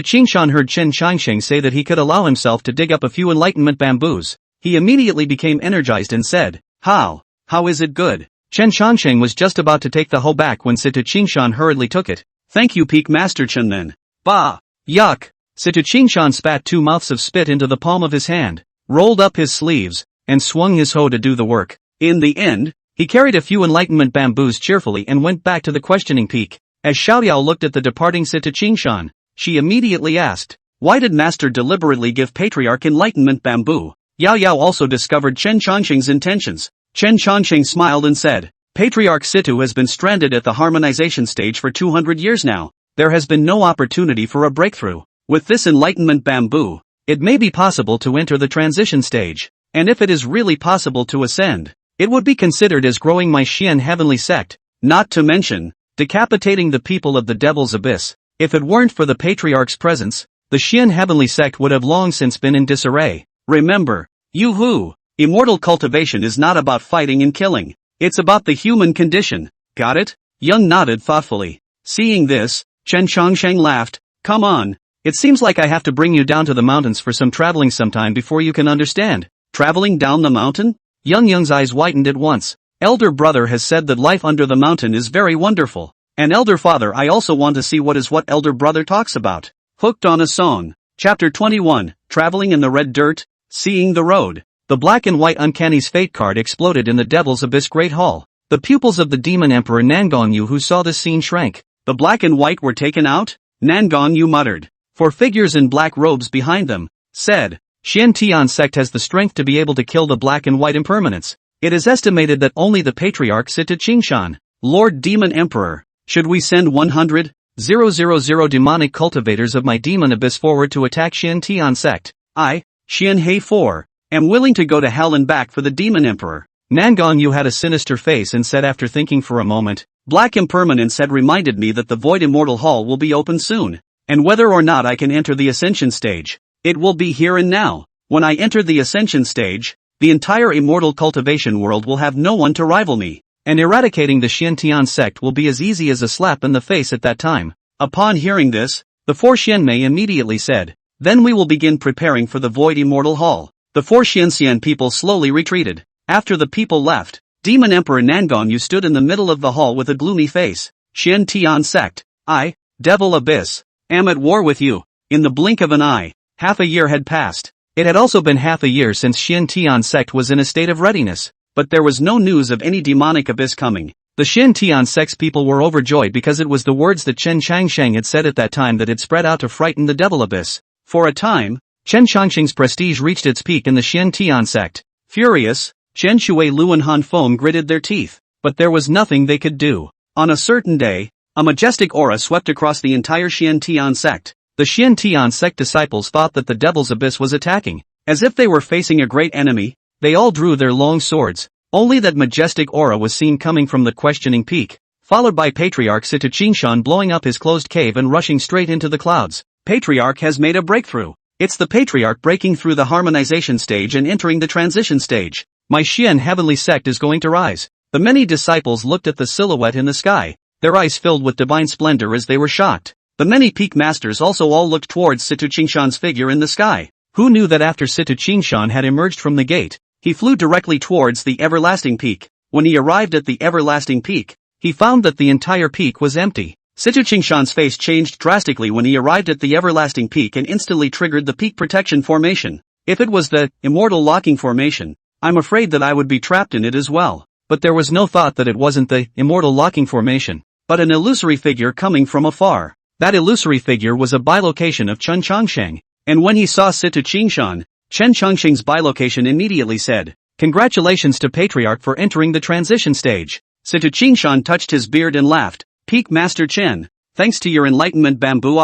Qingshan heard Chen Changsheng say that he could allow himself to dig up a few enlightenment bamboos, he immediately became energized and said, How is it good? Chen Changsheng was just about to take the hoe back when Situ Qingshan hurriedly took it. Thank you Peak Master Chen then. Bah! Yuck! Situ Qingshan spat 2 mouths of spit into the palm of his hand, rolled up his sleeves, and swung his hoe to do the work. In the end, he carried a few enlightenment bamboos cheerfully and went back to the questioning Peak. As Xiaoyao looked at the departing Situ Qingshan, she immediately asked, why did Master deliberately give Patriarch enlightenment bamboo? Yao Yao also discovered Chen Changsheng's intentions. Chen Changsheng smiled and said, Patriarch Situ has been stranded at the harmonization stage for 200 years now. There has been no opportunity for a breakthrough. With this enlightenment bamboo, it may be possible to enter the transition stage. And if it is really possible to ascend, it would be considered as growing my Xian heavenly sect, not to mention, decapitating the people of the devil's abyss. If it weren't for the Patriarch's presence, the Xian heavenly sect would have long since been in disarray. Remember, yoo-hoo, immortal cultivation is not about fighting and killing. It's about the human condition. Got it? Young nodded thoughtfully. Seeing this, Chen Changsheng laughed. Come on. It seems like I have to bring you down to the mountains for some traveling sometime before you can understand. Traveling down the mountain? Young's eyes widened at once. Elder brother has said that life under the mountain is very wonderful. And elder father, I also want to see what elder brother talks about. Hooked on a song. Chapter 21, Traveling in the Red Dirt, Seeing the Road. The black and white Uncanny's fate card exploded in the Devil's Abyss Great Hall. The pupils of the Demon Emperor Nangongyu who saw this scene shrank. The black and white were taken out? Nangongyu muttered. For figures in black robes behind them, said, Xian Tian sect has the strength to be able to kill the black and white impermanents. It is estimated that only the Patriarch Situ Qingshan, Lord Demon Emperor, should we send 100,000 demonic cultivators of my demon abyss forward to attack Xian Tian sect. I, Xian He 4, am willing to go to hell and back for the Demon Emperor. Nangongyu had a sinister face and said after thinking for a moment, Black Impermanence had reminded me that the Void Immortal Hall will be open soon, and whether or not I can enter the Ascension stage, it will be here and now. When I enter the Ascension stage, the entire immortal cultivation world will have no one to rival me, and eradicating the Xiantian sect will be as easy as a slap in the face at that time. Upon hearing this, the 4 Xianmei immediately said, then we will begin preparing for the Void Immortal Hall. The 4 Xianxian people slowly retreated. After the people left, Demon Emperor Nangongyu stood in the middle of the hall with a gloomy face. Xian Tian sect. I, Devil Abyss, am at war with you. In the blink of an eye, half a year had passed. It had also been half a year since Xian Tian sect was in a state of readiness, but there was no news of any demonic abyss coming. The Xian Tian sect's people were overjoyed because it was the words that Chen Changsheng had said at that time that had spread out to frighten the Devil Abyss. For a time, Chen Changsheng's prestige reached its peak in the Xian Tian sect. Furious, Chen Shui Luan Han Feng gritted their teeth, but there was nothing they could do. On a certain day, a majestic aura swept across the entire Xian Tian sect. The Xian Tian sect disciples thought that the Devil's Abyss was attacking. As if they were facing a great enemy, they all drew their long swords. Only that majestic aura was seen coming from the questioning peak, followed by Patriarch Sita Qingshan blowing up his closed cave and rushing straight into the clouds. Patriarch has made a breakthrough. It's the Patriarch breaking through the harmonization stage and entering the transition stage. My Xian heavenly sect is going to rise. The many disciples looked at the silhouette in the sky, their eyes filled with divine splendor as they were shocked. The many peak masters also all looked towards Sita Qingshan's figure in the sky. Who knew that after Sita Qingshan had emerged from the gate, he flew directly towards the everlasting peak. When he arrived at the everlasting peak, he found that the entire peak was empty. Sita Qingshan's face changed drastically when he arrived at the everlasting peak and instantly triggered the peak protection formation. If it was the immortal locking formation, I'm afraid that I would be trapped in it as well. But there was no thought that it wasn't the immortal locking formation, but an illusory figure coming from afar. That illusory figure was a bilocation of Chen Changsheng, and when he saw Sita Qingshan, Chen Changsheng's bilocation immediately said, "Congratulations to Patriarch for entering the transition stage." Sita Qingshan touched his beard and laughed. "Peak Master Chen, thanks to your enlightenment bamboo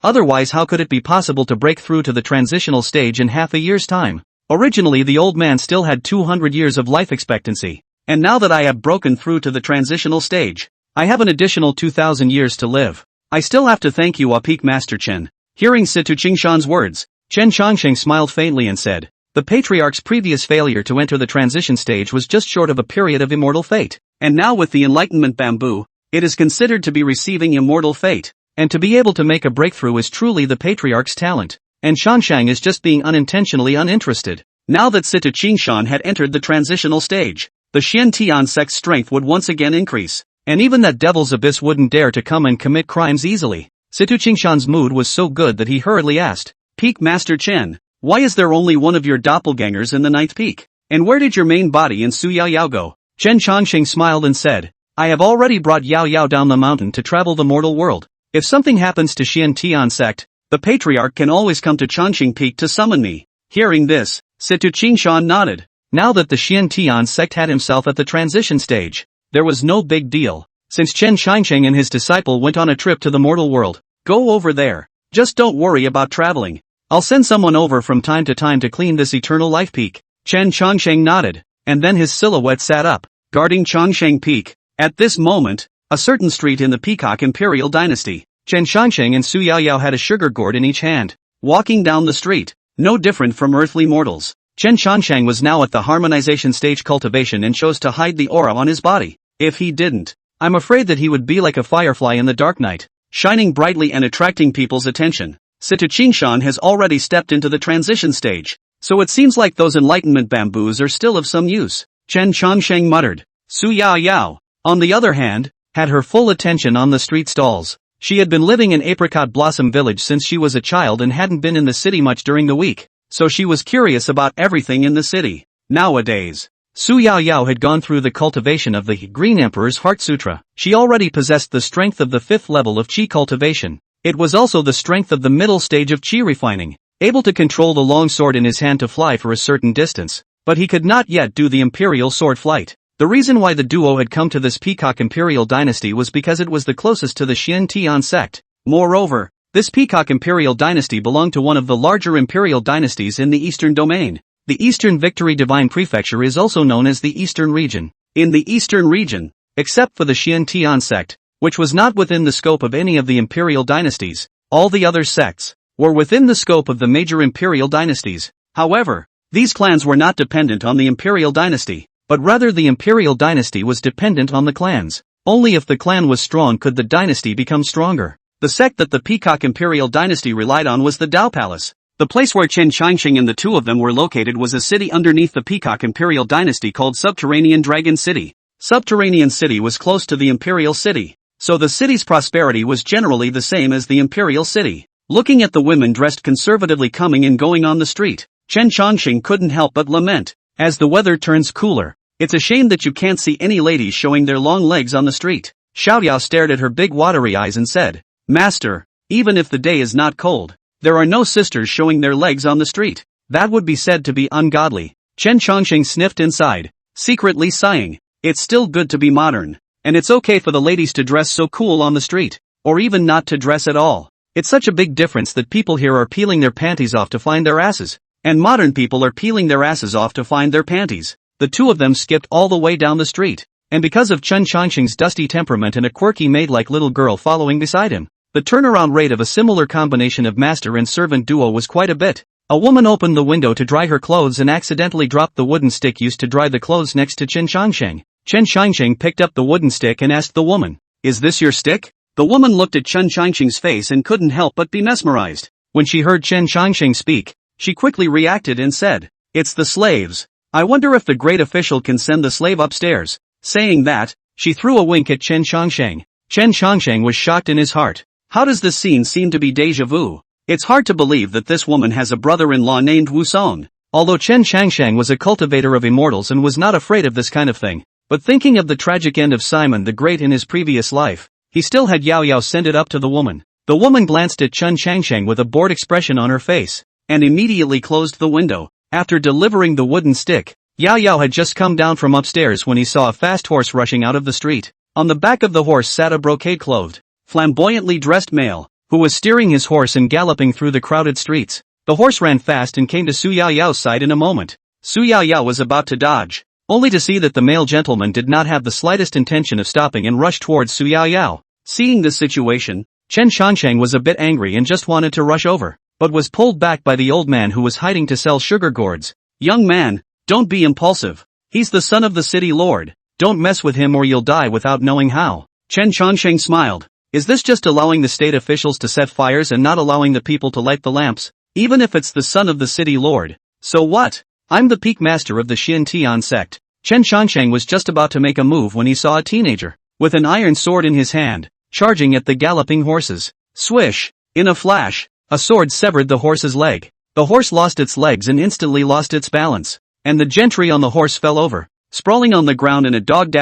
otherwise how could it be possible to break through to the transitional stage in half a year's time? Originally the old man still had 200 years of life expectancy, and now that I have broken through to the transitional stage, I have an additional 2,000 years to live. I still have to thank you, Peak Master Chen." Hearing Sita Qingshan's words, Chen Changsheng smiled faintly and said, "The Patriarch's previous failure to enter the transition stage was just short of a period of immortal fate, and now with the enlightenment bamboo, it is considered to be receiving immortal fate, and to be able to make a breakthrough is truly the Patriarch's talent, and Shanshang is just being unintentionally uninterested." Now that Sita Qingshan had entered the transitional stage, the Xian Tian sect's strength would once again increase, and even that Devil's Abyss wouldn't dare to come and commit crimes easily. Sita Qingshan's mood was so good that he hurriedly asked, "Peak Master Chen, why is there only one of your doppelgangers in the ninth peak? And where did your main body and Su Yao Yao go?" Chen Changsheng smiled and said, "I have already brought Yao Yao down the mountain to travel the mortal world. If something happens to Xian Tian sect, the Patriarch can always come to Changsheng Peak to summon me." Hearing this, Sita Qingshan nodded. Now that the Xian Tian sect had himself at the transition stage, there was no big deal, since Chen Changsheng and his disciple went on a trip to the mortal world. "Go over there. Just don't worry about traveling. I'll send someone over from time to time to clean this eternal life peak." Chen Changsheng nodded, and then his silhouette sat up, guarding Changsheng Peak. At this moment, a certain street in the Peacock Imperial Dynasty, Chen Changsheng and Su Yao Yao had a sugar gourd in each hand, walking down the street, no different from earthly mortals. Chen Changsheng was now at the harmonization stage cultivation and chose to hide the aura on his body. If he didn't, I'm afraid that he would be like a firefly in the dark night, shining brightly and attracting people's attention. Sita Qingshan has already stepped into the transition stage, so it seems like those enlightenment bamboos are still of some use, Chen Changsheng muttered. Su Yao Yao, on the other hand, had her full attention on the street stalls. She had been living in Apricot Blossom Village since she was a child and hadn't been in the city much during the week, so she was curious about everything in the city. Nowadays, Su Yao Yao had gone through the cultivation of the Green Emperor's Heart Sutra. She already possessed the strength of the 5th level of Qi cultivation. It was also the strength of the middle stage of Qi refining, able to control the long sword in his hand to fly for a certain distance, but he could not yet do the imperial sword flight. The reason why the duo had come to this Peacock Imperial Dynasty was because it was the closest to the Xian Tian sect. Moreover, this Peacock Imperial Dynasty belonged to one of the larger imperial dynasties in the Eastern Domain. The Eastern Victory Divine Prefecture is also known as the Eastern Region. In the Eastern Region, except for the Xian Tian sect, which was not within the scope of any of the imperial dynasties, all the other sects were within the scope of the major imperial dynasties. However, these clans were not dependent on the imperial dynasty, but rather the imperial dynasty was dependent on the clans. Only if the clan was strong could the dynasty become stronger. The sect that the Peacock Imperial Dynasty relied on was the Dao Palace. The place where Chen Changsheng and the two of them were located was a city underneath the Peacock Imperial Dynasty called Subterranean Dragon City. Subterranean City was close to the Imperial City. so the city's prosperity was generally the same as the imperial city. Looking at the women dressed conservatively coming and going on the street, Chen Chongqing couldn't help but lament. As the weather turns cooler, it's a shame that you can't see any ladies showing their long legs on the street. Xiaoyao stared at her big watery eyes and said, Master, even if the day is not cold, there are no sisters showing their legs on the street. That would be said to be ungodly. Chen Chongqing sniffed inside, secretly sighing. It's still good to be modern, and it's okay for the ladies to dress so cool on the street, or even not to dress at all. It's such a big difference that people here are peeling their panties off to find their asses, and modern people are peeling their asses off to find their panties. The two of them skipped all the way down the street, and because of Chen Chongqing's dusty temperament and a quirky maid-like little girl following beside him, the turnaround rate of a similar combination of master and servant duo was quite a bit. A woman opened the window to dry her clothes and accidentally dropped the wooden stick used to dry the clothes next to Chen Chongqing. Chen Chongqing picked up the wooden stick and asked the woman, Is this your stick? The woman looked at Chen Chongqing's face and couldn't help but be mesmerized. When she heard Chen Chongqing speak, she quickly reacted and said, It's the slaves. I wonder if the great official can send the slave upstairs. Saying that, she threw a wink at Chen Chongqing. Chen Chongqing was shocked in his heart. How does this scene seem to be déjà vu? It's hard to believe that this woman has a brother-in-law named Wu Song. Although Chen Changsheng was a cultivator of immortals and was not afraid of this kind of thing, but thinking of the tragic end of Simon the Great in his previous life, he still had Yao Yao send it up to the woman. The woman glanced at Chen Changsheng with a bored expression on her face, and immediately closed the window. After delivering the wooden stick, Yao Yao had just come down from upstairs when he saw a fast horse rushing out of the street. On the back of the horse sat a brocade-clothed, flamboyantly dressed male, who was steering his horse and galloping through the crowded streets. The horse ran fast and came to Su Yao Yao's side in a moment. Su Yao Yao was about to dodge, only to see that the male gentleman did not have the slightest intention of stopping and rushed towards Su Yao Yao. Seeing this situation, Chen Chongqing was a bit angry and just wanted to rush over, but was pulled back by the old man who was hiding to sell sugar gourds. Young man, don't be impulsive. He's the son of the city lord. Don't mess with him or you'll die without knowing how. Chen Chongqing smiled. Is this just allowing the state officials to set fires and not allowing the people to light the lamps? Even if it's the son of the city lord. So what? I'm the peak master of the Xin Tian sect. Chen Chongqing was just about to make a move when he saw a teenager, with an iron sword in his hand, charging at the galloping horses. Swish! In a flash, a sword severed the horse's leg. The horse lost its legs and instantly lost its balance, and the gentry on the horse fell over, sprawling on the ground in a dog-*****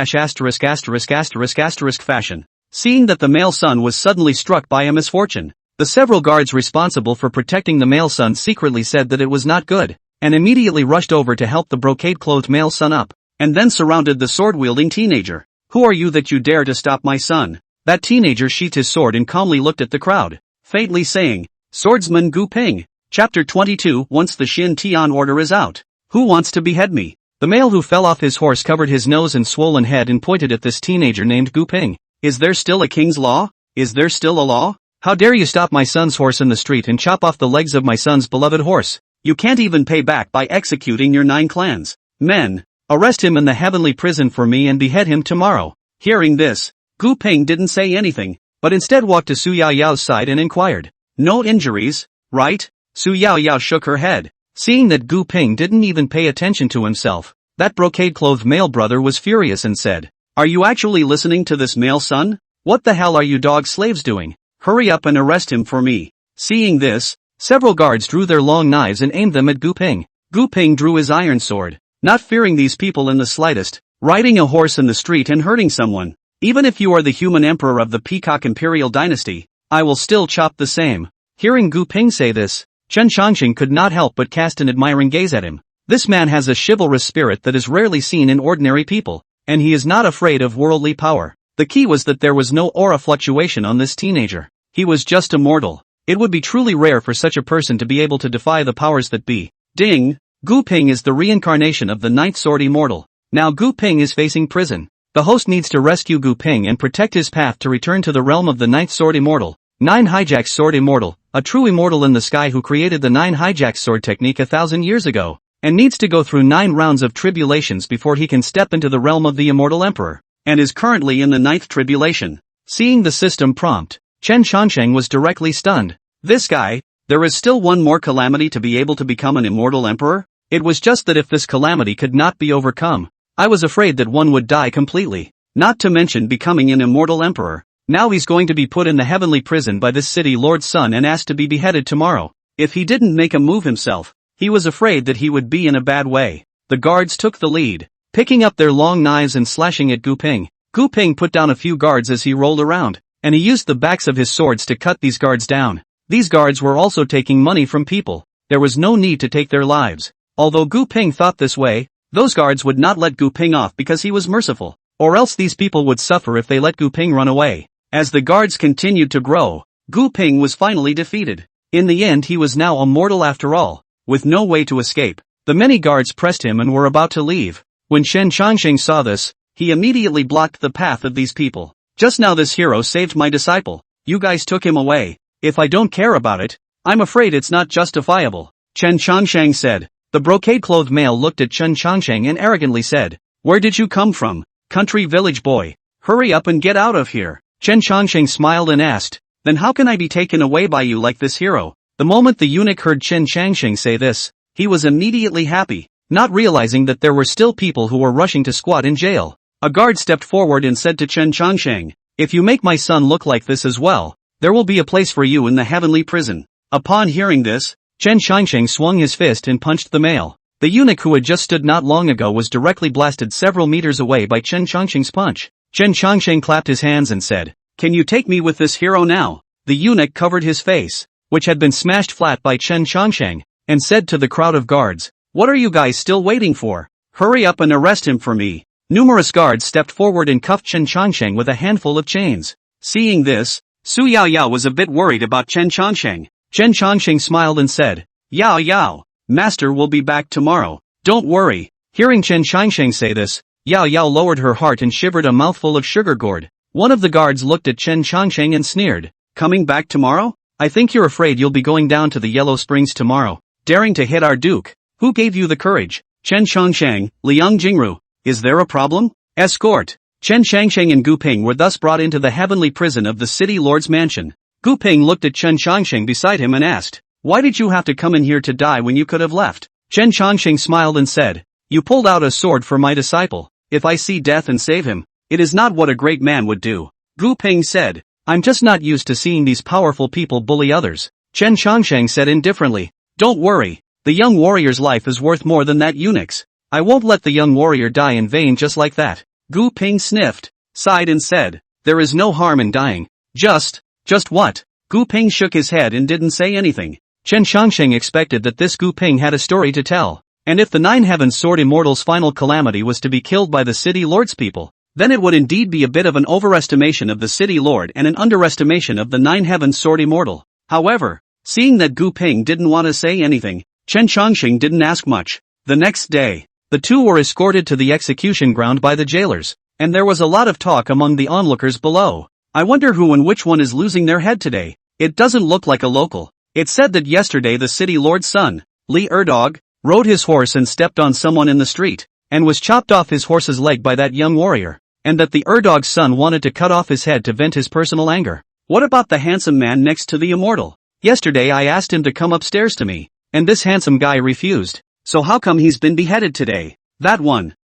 fashion. Seeing that the male son was suddenly struck by a misfortune, the several guards responsible for protecting the male son secretly said that it was not good, and immediately rushed over to help the brocade-clothed male son up, and then surrounded the sword-wielding teenager. Who are you that you dare to stop my son? That teenager sheathed his sword and calmly looked at the crowd, faintly saying, Swordsman Gu Ping. Chapter 22. Once the Xin Tian order is out, who wants to behead me? The male who fell off his horse covered his nose and swollen head and pointed at this teenager named Gu Ping. Is there still a king's law? Is there still a law? How dare you stop my son's horse in the street and chop off the legs of my son's beloved horse? You can't even pay back by executing your 9 clans. Men, arrest him in the heavenly prison for me and behead him tomorrow. Hearing this, Gu Ping didn't say anything, but instead walked to Su Yao Yao's side and inquired, No injuries, right? Su Yao Yao shook her head. Seeing that Gu Ping didn't even pay attention to himself, that brocade-clothed male brother was furious and said, Are you actually listening to this male son? What the hell are you dog slaves doing? Hurry up and arrest him for me. Seeing this, several guards drew their long knives and aimed them at Gu Ping. Gu Ping drew his iron sword, not fearing these people in the slightest, riding a horse in the street and hurting someone. Even if you are the human emperor of the Peacock Imperial Dynasty, I will still chop the same. Hearing Gu Ping say this, Chen Chongqing could not help but cast an admiring gaze at him. This man has a chivalrous spirit that is rarely seen in ordinary people, and he is not afraid of worldly power. The key was that there was no aura fluctuation on this teenager. He was just a mortal. It would be truly rare for such a person to be able to defy the powers that be. Ding! Gu Ping is the reincarnation of the 9th sword immortal. Now Gu Ping is facing prison. The host needs to rescue Gu Ping and protect his path to return to the realm of the 9th sword immortal. 9 Hijack Sword Immortal, a true immortal in the sky who created the 9 Hijack Sword technique 1,000 years ago, and needs to go through 9 rounds of tribulations before he can step into the realm of the immortal emperor, and is currently in the 9th tribulation. Seeing the system prompt, Chen Chongqing was directly stunned. This guy, there is still one more calamity to be able to become an immortal emperor? It was just that if this calamity could not be overcome, I was afraid that one would die completely, not to mention becoming an immortal emperor. Now he's going to be put in the heavenly prison by this city lord's son and asked to be beheaded tomorrow. If he didn't make a move himself, he was afraid that he would be in a bad way. The guards took the lead, picking up their long knives and slashing at Gu Ping. Gu Ping put down a few guards as he rolled around, and he used the backs of his swords to cut these guards down. These guards were also taking money from people. There was no need to take their lives. Although Gu Ping thought this way, those guards would not let Gu Ping off because he was merciful, or else these people would suffer if they let Gu Ping run away. As the guards continued to grow, Gu Ping was finally defeated. In the end he was now a mortal after all, with no way to escape. The many guards pressed him and were about to leave. When Chen Changsheng saw this, he immediately blocked the path of these people. Just now this hero saved my disciple. You guys took him away. If I don't care about it, I'm afraid it's not justifiable, Chen Changsheng said. The brocade-clothed male looked at Chen Changsheng and arrogantly said, "Where did you come from, country village boy? Hurry up and get out of here." Chen Changsheng smiled and asked, "Then how can I be taken away by you like this hero?" The moment the eunuch heard Chen Changsheng say this, he was immediately happy, not realizing that there were still people who were rushing to squat in jail. A guard stepped forward and said to Chen Changsheng, "If you make my son look like this as well, there will be a place for you in the heavenly prison." Upon hearing this, Chen Changsheng swung his fist and punched the male. The eunuch who had just stood not long ago was directly blasted several meters away by Chen Changsheng's punch. Chen Changsheng clapped his hands and said, "Can you take me with this hero now?" The eunuch covered his face, which had been smashed flat by Chen Changsheng, and said to the crowd of guards, "What are you guys still waiting for? Hurry up and arrest him for me." Numerous guards stepped forward and cuffed Chen Changsheng with a handful of chains. Seeing this, Su Yao Yao was a bit worried about Chen Changsheng. Chen Changsheng smiled and said, "Yao Yao, master will be back tomorrow. Don't worry." Hearing Chen Changsheng say this, Yao Yao lowered her heart and shivered a mouthful of sugar gourd. One of the guards looked at Chen Changsheng and sneered, "Coming back tomorrow? I think you're afraid you'll be going down to the Yellow Springs tomorrow, daring to hit our duke. Who gave you the courage?" Chen Changsheng, Liang Jingru. "Is there a problem?" Escort. Chen Changsheng and Gu Ping were thus brought into the heavenly prison of the city lord's mansion. Gu Ping looked at Chen Changsheng beside him and asked, "Why did you have to come in here to die when you could have left?" Chen Changsheng smiled and said, "You pulled out a sword for my disciple. If I see death and save him, it is not what a great man would do." Gu Ping said, "I'm just not used to seeing these powerful people bully others." Chen Changsheng said indifferently, "Don't worry, the young warrior's life is worth more than that eunuch's. I won't let the young warrior die in vain just like that." Gu Ping sniffed, sighed and said, "There is no harm in dying. Just what?" Gu Ping shook his head and didn't say anything. Chen Changsheng expected that this Gu Ping had a story to tell, and if the Nine Heavens Sword Immortal's final calamity was to be killed by the city lord's people, then it would indeed be a bit of an overestimation of the city lord and an underestimation of the Nine Heavens Sword Immortal. However, seeing that Gu Ping didn't want to say anything, Chen Changsheng didn't ask much. The next day, the two were escorted to the execution ground by the jailers, and there was a lot of talk among the onlookers below. "I wonder who and which one is losing their head today. It doesn't look like a local." It said that yesterday the city lord's son, Li Erdog, rode his horse and stepped on someone in the street, and was chopped off his horse's leg by that young warrior, and that the Erdog's son wanted to cut off his head to vent his personal anger. What about the handsome man next to the immortal? Yesterday I asked him to come upstairs to me, and this handsome guy refused. So how come he's been beheaded today? That one,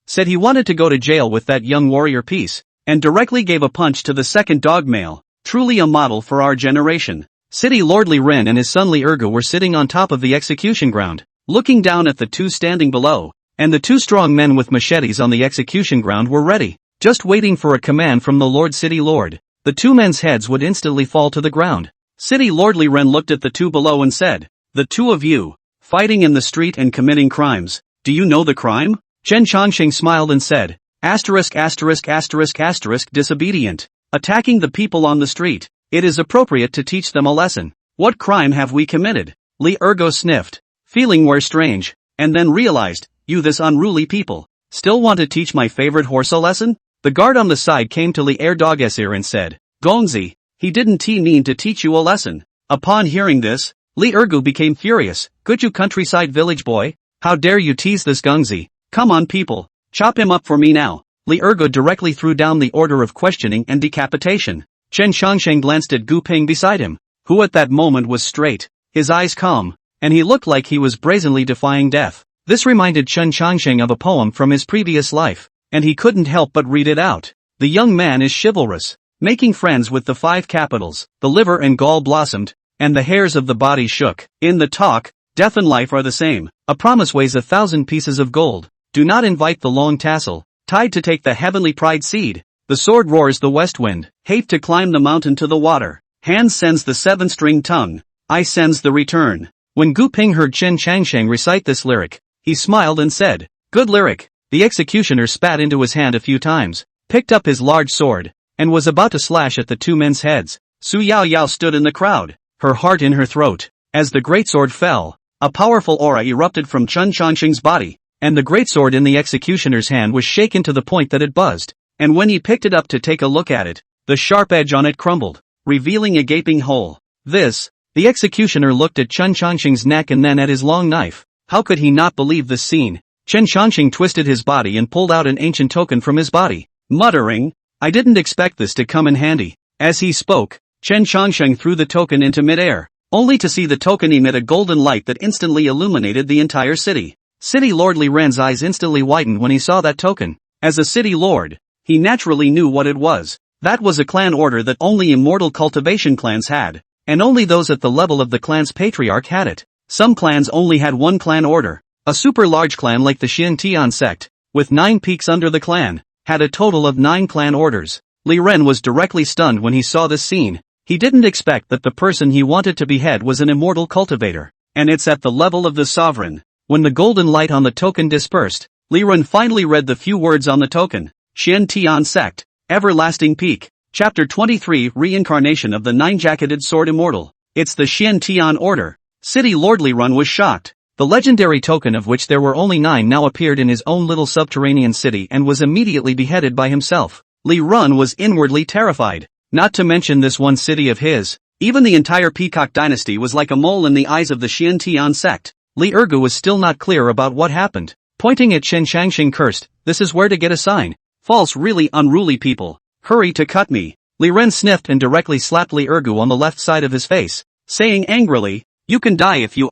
said he wanted to go to jail with that young warrior piece, and directly gave a punch to the second dog male, truly a model for our generation. City Lord Li Ren and his son Li Ergu were sitting on top of the execution ground, looking down at the two standing below, and the two strong men with machetes on the execution ground were ready, just waiting for a command from the Lord City Lord. The two men's heads would instantly fall to the ground. City Lord Li Ren looked at the two below and said, "The two of you, fighting in the street and committing crimes, do you know the crime?" Chen Changsheng smiled and said, disobedient. Attacking the people on the street. It is appropriate to teach them a lesson. What crime have we committed? Li Ergo sniffed, feeling were strange, and then realized, you this unruly people, still want to teach my favorite horse a lesson? The guard on the side came to Li Erdog's ear and said, Gongzi, he didn't mean to teach you a lesson. Upon hearing this, Li Ergu became furious. Good you countryside village boy, how dare you tease this Gongzi? Come on people, chop him up for me now. Li Ergu directly threw down the order of questioning and decapitation. Chen Changsheng glanced at Gu Ping beside him, who at that moment was straight, his eyes calm, and he looked like he was brazenly defying death. This reminded Chen Changsheng of a poem from his previous life, and he couldn't help but read it out. The young man is chivalrous. making friends with the 5 capitals. The liver and gall blossomed, and the hairs of the body shook. In the talk, death and life are the same. A promise weighs 1,000 pieces of gold. Do not invite the long tassel, tied to take the heavenly pride seed. The sword roars the west wind, hate to climb the mountain to the water. Hand sends the 7-string tongue, I sends the return. When Gu Ping heard Chen Changsheng recite this lyric, he smiled and said, good lyric. The executioner spat into his hand a few times, picked up his large sword, and was about to slash at the 2 men's heads. Su Yao Yao stood in the crowd, her heart in her throat. As the greatsword fell, a powerful aura erupted from Chen Changsheng's body, and the greatsword in the executioner's hand was shaken to the point that it buzzed. And when he picked it up to take a look at it, the sharp edge on it crumbled, revealing a gaping hole. The executioner looked at Chen Changsheng's neck and then at his long knife. How could he not believe this scene? Chen Changsheng twisted his body and pulled out an ancient token from his body, muttering, I didn't expect this to come in handy. As he spoke, Chen Changsheng threw the token into midair, only to see the token emit a golden light that instantly illuminated the entire city. City Lord Li Ren's eyes instantly widened when he saw that token. As a city lord, he naturally knew what it was. That was a clan order that only immortal cultivation clans had, and only those at the level of the clan's patriarch had it. Some clans only had one clan order. A super large clan like the Xian sect, with 9 peaks under the clan, had a total of 9 clan orders. Li Ren was directly stunned when he saw this scene. He didn't expect that the person he wanted to behead was an immortal cultivator, and it's at the level of the sovereign. When the golden light on the token dispersed, Li Ren finally read the few words on the token. Xian sect, everlasting peak. Chapter 23 Reincarnation of the 9-jacketed sword immortal. It's the Xian order. City Lord Li Ren was shocked. The legendary token, of which there were only 9, now appeared in his own little subterranean city and was immediately beheaded by himself. Li Ren was inwardly terrified. Not to mention this one city of his. Even the entire Peacock dynasty was like a mole in the eyes of the Xian sect. Li Ergu was still not clear about what happened. Pointing at Chen Changsheng cursed, this is where to get a sign. False, really unruly people. Hurry to cut me. Li Ren sniffed and directly slapped Li Ergu on the left side of his face, saying angrily, you can die if you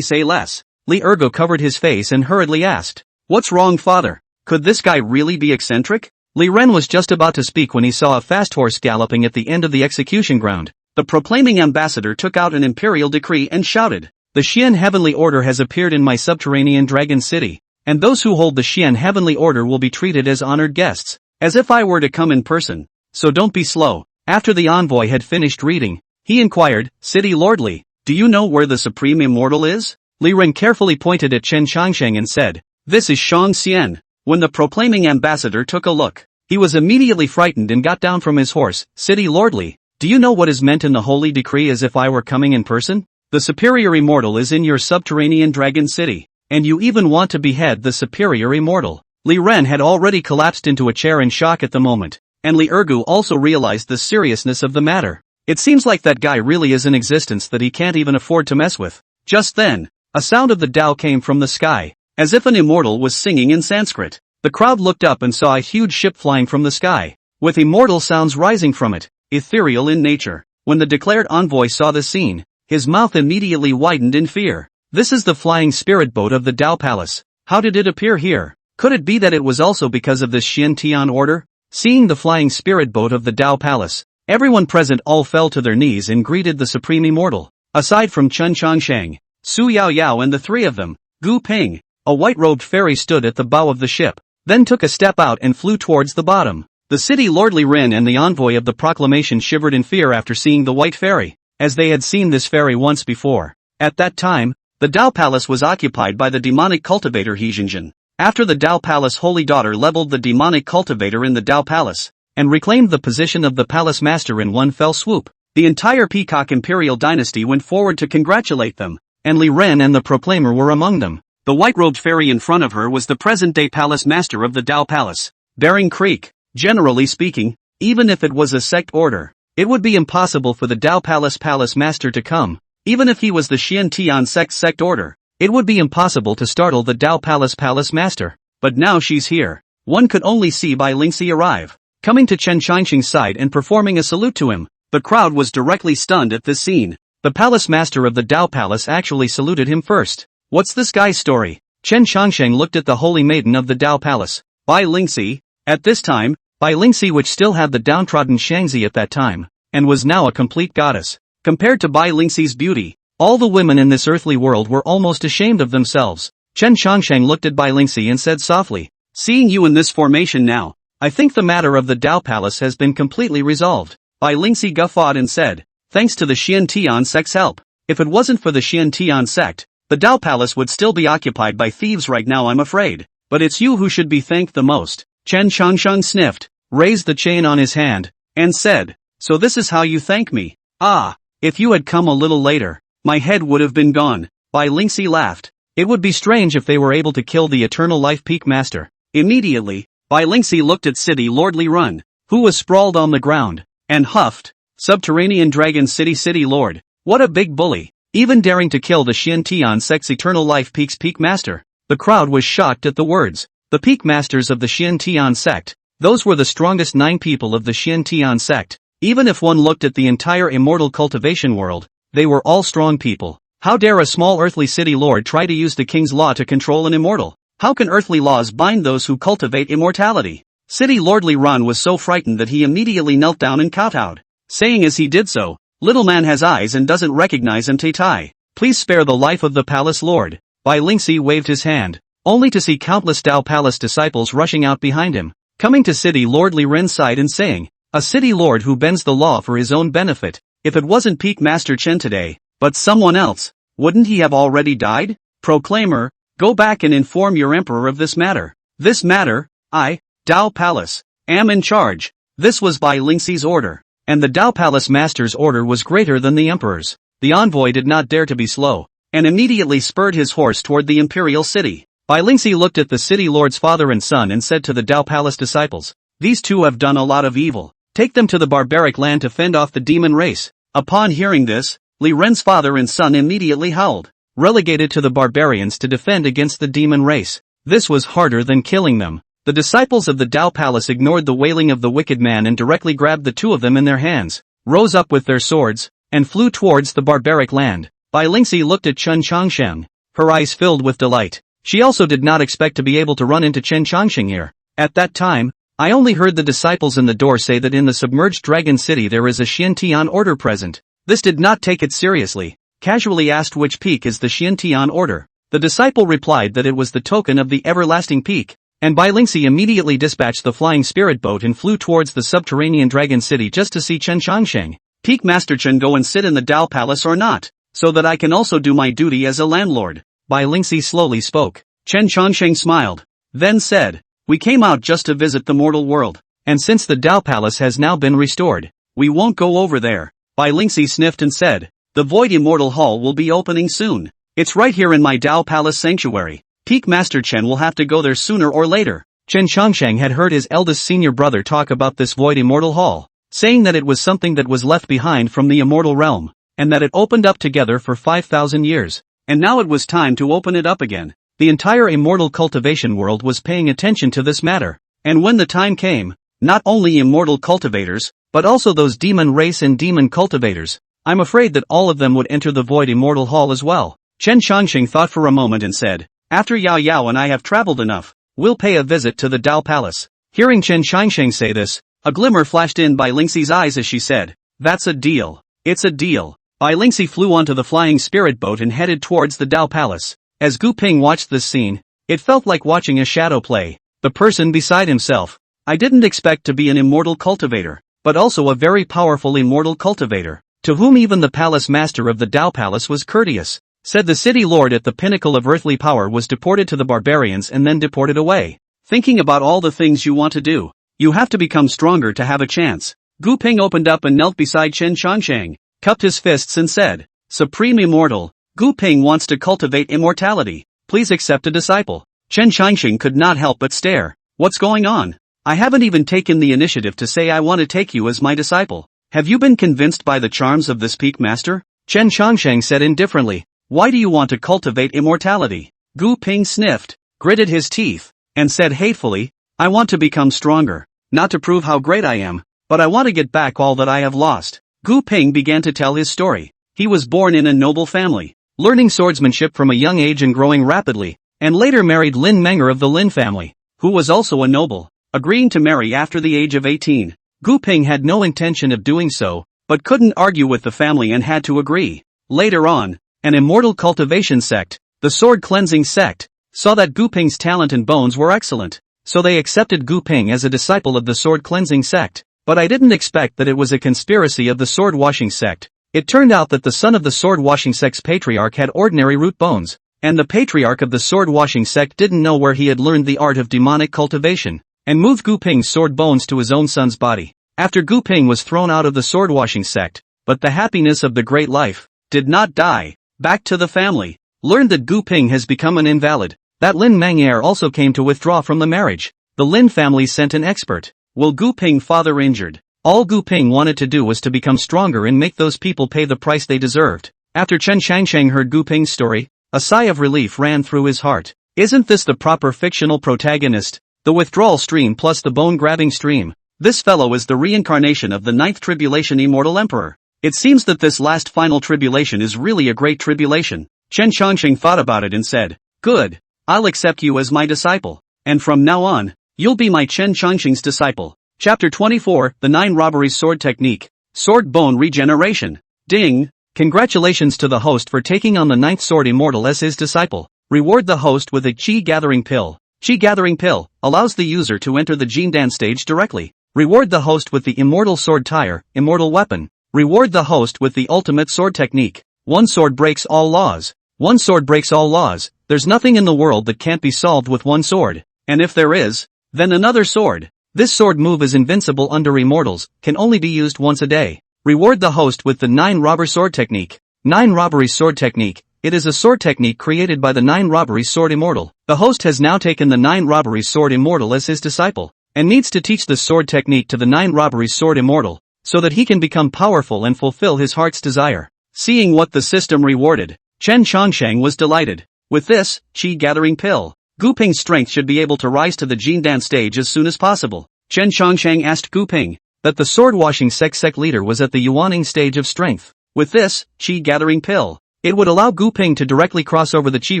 say less. Li Ergu covered his face and hurriedly asked, what's wrong, father? Could this guy really be eccentric? Li Ren was just about to speak when he saw a fast horse galloping at the end of the execution ground. The proclaiming ambassador took out an imperial decree and shouted, the Xian Heavenly Order has appeared in my subterranean dragon city, and those who hold the Xian Heavenly Order will be treated as honored guests, as if I were to come in person. So don't be slow. After the envoy had finished reading, he inquired, City Lord Li, do you know where the Supreme Immortal is? Li Ren carefully pointed at Chen Changsheng and said, this is Shang Xian. When the proclaiming ambassador took a look, he was immediately frightened and got down from his horse. City Lord Li, do you know what is meant in the holy decree as if I were coming in person? The superior immortal is in your subterranean dragon city, and you even want to behead the superior immortal. Li Ren had already collapsed into a chair in shock at the moment, and Li Ergu also realized the seriousness of the matter. It seems like that guy really is in existence that he can't even afford to mess with. Just then, a sound of the Tao came from the sky, as if an immortal was singing in Sanskrit. The crowd looked up and saw a huge ship flying from the sky, with immortal sounds rising from it, ethereal in nature. When the declared envoy saw the scene, his mouth immediately widened in fear. This is the flying spirit boat of the Tao Palace. How did it appear here? Could it be that it was also because of this Xian order? Seeing the flying spirit boat of the Tao Palace, everyone present all fell to their knees and greeted the Supreme Immortal. Aside from Chen Changsheng, Su Yao Yao and the 3 of them, Gu Ping, a white-robed fairy stood at the bow of the ship, then took a step out and flew towards the bottom. The city Lord Li Ren and the envoy of the proclamation shivered in fear after seeing the white fairy, as they had seen this fairy once before. At that time, the Tao Palace was occupied by the demonic cultivator He Jinjin. After the Tao Palace Holy Daughter leveled the demonic cultivator in the Tao Palace, and reclaimed the position of the palace master in one fell swoop, the entire Peacock Imperial dynasty went forward to congratulate them, and Li Ren and the Proclaimer were among them. The white-robed fairy in front of her was the present-day palace master of the Tao Palace, Bering Creek. Generally speaking, even if it was a sect order, it would be impossible for the Tao Palace master to come. Even if he was the Xian sect order, it would be impossible to startle the Tao Palace master. But now she's here. One could only see Bai Lingxi arrive, coming to Chen Changsheng's side and performing a salute to him. The crowd was directly stunned at this scene. The palace master of the Tao Palace actually saluted him first. What's this guy's story? Chen Changsheng looked at the holy maiden of the Tao Palace, Bai Lingxi. At this time, Bai Lingxi, which still had the downtrodden Shangzi at that time, and was now a complete goddess. Compared to Bai Lingxi's beauty, all the women in this earthly world were almost ashamed of themselves. Chen Chongsheng looked at Bai Lingxi and said softly, "Seeing you in this formation now, I think the matter of the Dao Palace has been completely resolved." Bai Lingxi guffawed and said, "Thanks to the Xiantian sect's help. If it wasn't for the Xiantian sect, the Dao Palace would still be occupied by thieves right now, I'm afraid. But it's you who should be thanked the most." Chen Chongsheng sniffed, raised the chain on his hand, and said, "So this is how you thank me? Ah, if you had come a little later, my head would have been gone." Bai Lingxi laughed. It would be strange if they were able to kill the Eternal Life Peak Master. Immediately, Bai Lingxi looked at City Lord Li Run, who was sprawled on the ground, and huffed, "Subterranean Dragon City Lord, what a big bully, even daring to kill the Xiantian sect's Eternal Life Peak's Peak Master." The crowd was shocked at the words. The Peak Masters of the Xiantian sect, those were the strongest 9 people of the Xiantian sect. Even if one looked at the entire immortal cultivation world, they were all strong people. How dare a small earthly city lord try to use the king's law to control an immortal? How can earthly laws bind those who cultivate immortality? City Lord Li Run was so frightened that he immediately knelt down and kowtowed, saying as he did so, "Little man has eyes and doesn't recognize Tai. Please spare the life of the palace lord." Bai Lingxi waved his hand, only to see countless Dao Palace disciples rushing out behind him, coming to City Lord Li Ren's side and saying, "A city lord who bends the law for his own benefit. If it wasn't Peak Master Chen today, but someone else, wouldn't he have already died? Proclaimer, go back and inform your emperor of this matter. This matter, I, Dao Palace, am in charge." This was Bai Lingxi's order, and the Dao Palace master's order was greater than the emperor's. The envoy did not dare to be slow, and immediately spurred his horse toward the imperial city. Bai Lingxi looked at the city lord's father and son and said to the Dao Palace disciples, "These two have done a lot of evil. Take them to the barbaric land to fend off the demon race." Upon hearing this, Li Ren's father and son immediately howled, relegated to the barbarians to defend against the demon race. This was harder than killing them. The disciples of the Dao Palace ignored the wailing of the wicked man and directly grabbed the two of them in their hands, rose up with their swords, and flew towards the barbaric land. Bai Lingxi looked at Chen Chongsheng, her eyes filled with delight. She also did not expect to be able to run into Chen Chongsheng here. At that time, I only heard the disciples in the door say that in the submerged dragon city there is a Xiantian order present. This did not take it seriously, casually asked which peak is the Xiantian order. The disciple replied that it was the token of the everlasting peak, and Bai Lingxi immediately dispatched the flying spirit boat and flew towards the subterranean dragon city just to see Chen Chongsheng. "Peak Master Chen, go and sit in the Dao Palace or not, so that I can also do my duty as a landlord?" Bai Lingxi slowly spoke. Chen Chongsheng smiled, then said, "We came out just to visit the mortal world, and since the Dao Palace has now been restored, we won't go over there." Bai Lingxi sniffed and said, "The Void Immortal Hall will be opening soon. It's right here in my Dao Palace sanctuary. Peak Master Chen will have to go there sooner or later." Chen Chongsheng had heard his eldest senior brother talk about this Void Immortal Hall, saying that it was something that was left behind from the immortal realm, and that it opened up together for 5,000 years, and now it was time to open it up again. The entire immortal cultivation world was paying attention to this matter, and when the time came, not only immortal cultivators, but also those demon race and demon cultivators, I'm afraid that all of them would enter the Void Immortal Hall as well. Chen Chongsheng thought for a moment and said, "After Yao Yao and I have traveled enough, we'll pay a visit to the Dao Palace." Hearing Chen Chongsheng say this, a glimmer flashed in Bai Lingxi's eyes as she said, "That's a deal. It's a deal." Bai Lingxi flew onto the flying spirit boat and headed towards the Dao Palace. As Gu Ping watched this scene, it felt like watching a shadow play. The person beside himself. "I didn't expect to be an immortal cultivator, but also a very powerful immortal cultivator, to whom even the palace master of the Dao Palace was courteous," said the city lord at the pinnacle of earthly power was deported to the barbarians and then deported away. "Thinking about all the things you want to do, you have to become stronger to have a chance." Gu Ping opened up and knelt beside Chen Chongsheng, cupped his fists and said, "Supreme Immortal, Gu Ping wants to cultivate immortality. Please accept a disciple." Chen Chongsheng could not help but stare. "What's going on? I haven't even taken the initiative to say I want to take you as my disciple. Have you been convinced by the charms of this peak master?" Chen Chongsheng said indifferently, "Why do you want to cultivate immortality?" Gu Ping sniffed, gritted his teeth, and said hatefully, "I want to become stronger, not to prove how great I am, but I want to get back all that I have lost." Gu Ping began to tell his story. He was born in a noble family, learning swordsmanship from a young age and growing rapidly, and later married Lin Menger of the Lin family, who was also a noble. agreeing to marry after the age of 18. Gu Ping had no intention of doing so, but couldn't argue with the family and had to agree. Later on, an immortal cultivation sect, the sword cleansing sect, saw that Gu Ping's talent and bones were excellent, so they accepted Gu Ping as a disciple of the sword cleansing sect. But I didn't expect that it was a conspiracy of the sword washing sect. It turned out that the son of the sword washing sect's patriarch had ordinary root bones, and the patriarch of the sword washing sect didn't know where he had learned the art of demonic cultivation, and moved Gu Ping's sword bones to his own son's body. After Gu Ping was thrown out of the sword washing sect, but the happiness of the great life did not die. Back to the family. Learned that Gu Ping has become an invalid, that Lin Mang'er also came to withdraw from the marriage. The Lin family sent an expert. Will Gu Ping father injured? All Gu Ping wanted to do was to become stronger and make those people pay the price they deserved. After Chen Shangsheng heard Gu Ping's story, a sigh of relief ran through his heart. Isn't this the proper fictional protagonist? The withdrawal stream plus the bone-grabbing stream. This fellow is the reincarnation of the ninth tribulation immortal emperor. It seems that this last final tribulation is really a great tribulation. Chen Shangsheng thought about it and said, good, I'll accept you as my disciple. And from now on, you'll be my Chen Shangsheng's disciple. Chapter 24, The 9 Robberies Sword Technique. Sword Bone Regeneration. Ding! Congratulations to the host for taking on the 9th Sword Immortal as his disciple. Reward the host with a Qi Gathering Pill. Qi Gathering Pill allows the user to enter the Jindan stage directly. Reward the host with the Immortal Sword Tire, Immortal Weapon. Reward the host with the Ultimate Sword Technique. One sword breaks all laws. One sword breaks all laws. There's nothing in the world that can't be solved with one sword. And if there is, then another sword. This sword move is invincible under immortals, can only be used once a day. Reward the host with the 9 Robber Sword Technique. 9 Robberies Sword Technique. It is a sword technique created by the 9 Robberies Sword Immortal. The host has now taken the 9 Robberies Sword Immortal as his disciple, and needs to teach this sword technique to the 9 Robberies Sword Immortal, so that he can become powerful and fulfill his heart's desire. Seeing what the system rewarded, Chen Shangsheng was delighted. With this, Qi Gathering Pill, Gu Ping's strength should be able to rise to the Jindan stage as soon as possible. Chen Shangsheng asked Gu Ping that the sword-washing sect leader was at the Yuaning stage of strength. With this, Qi Gathering Pill, it would allow Gu Ping to directly cross over the Qi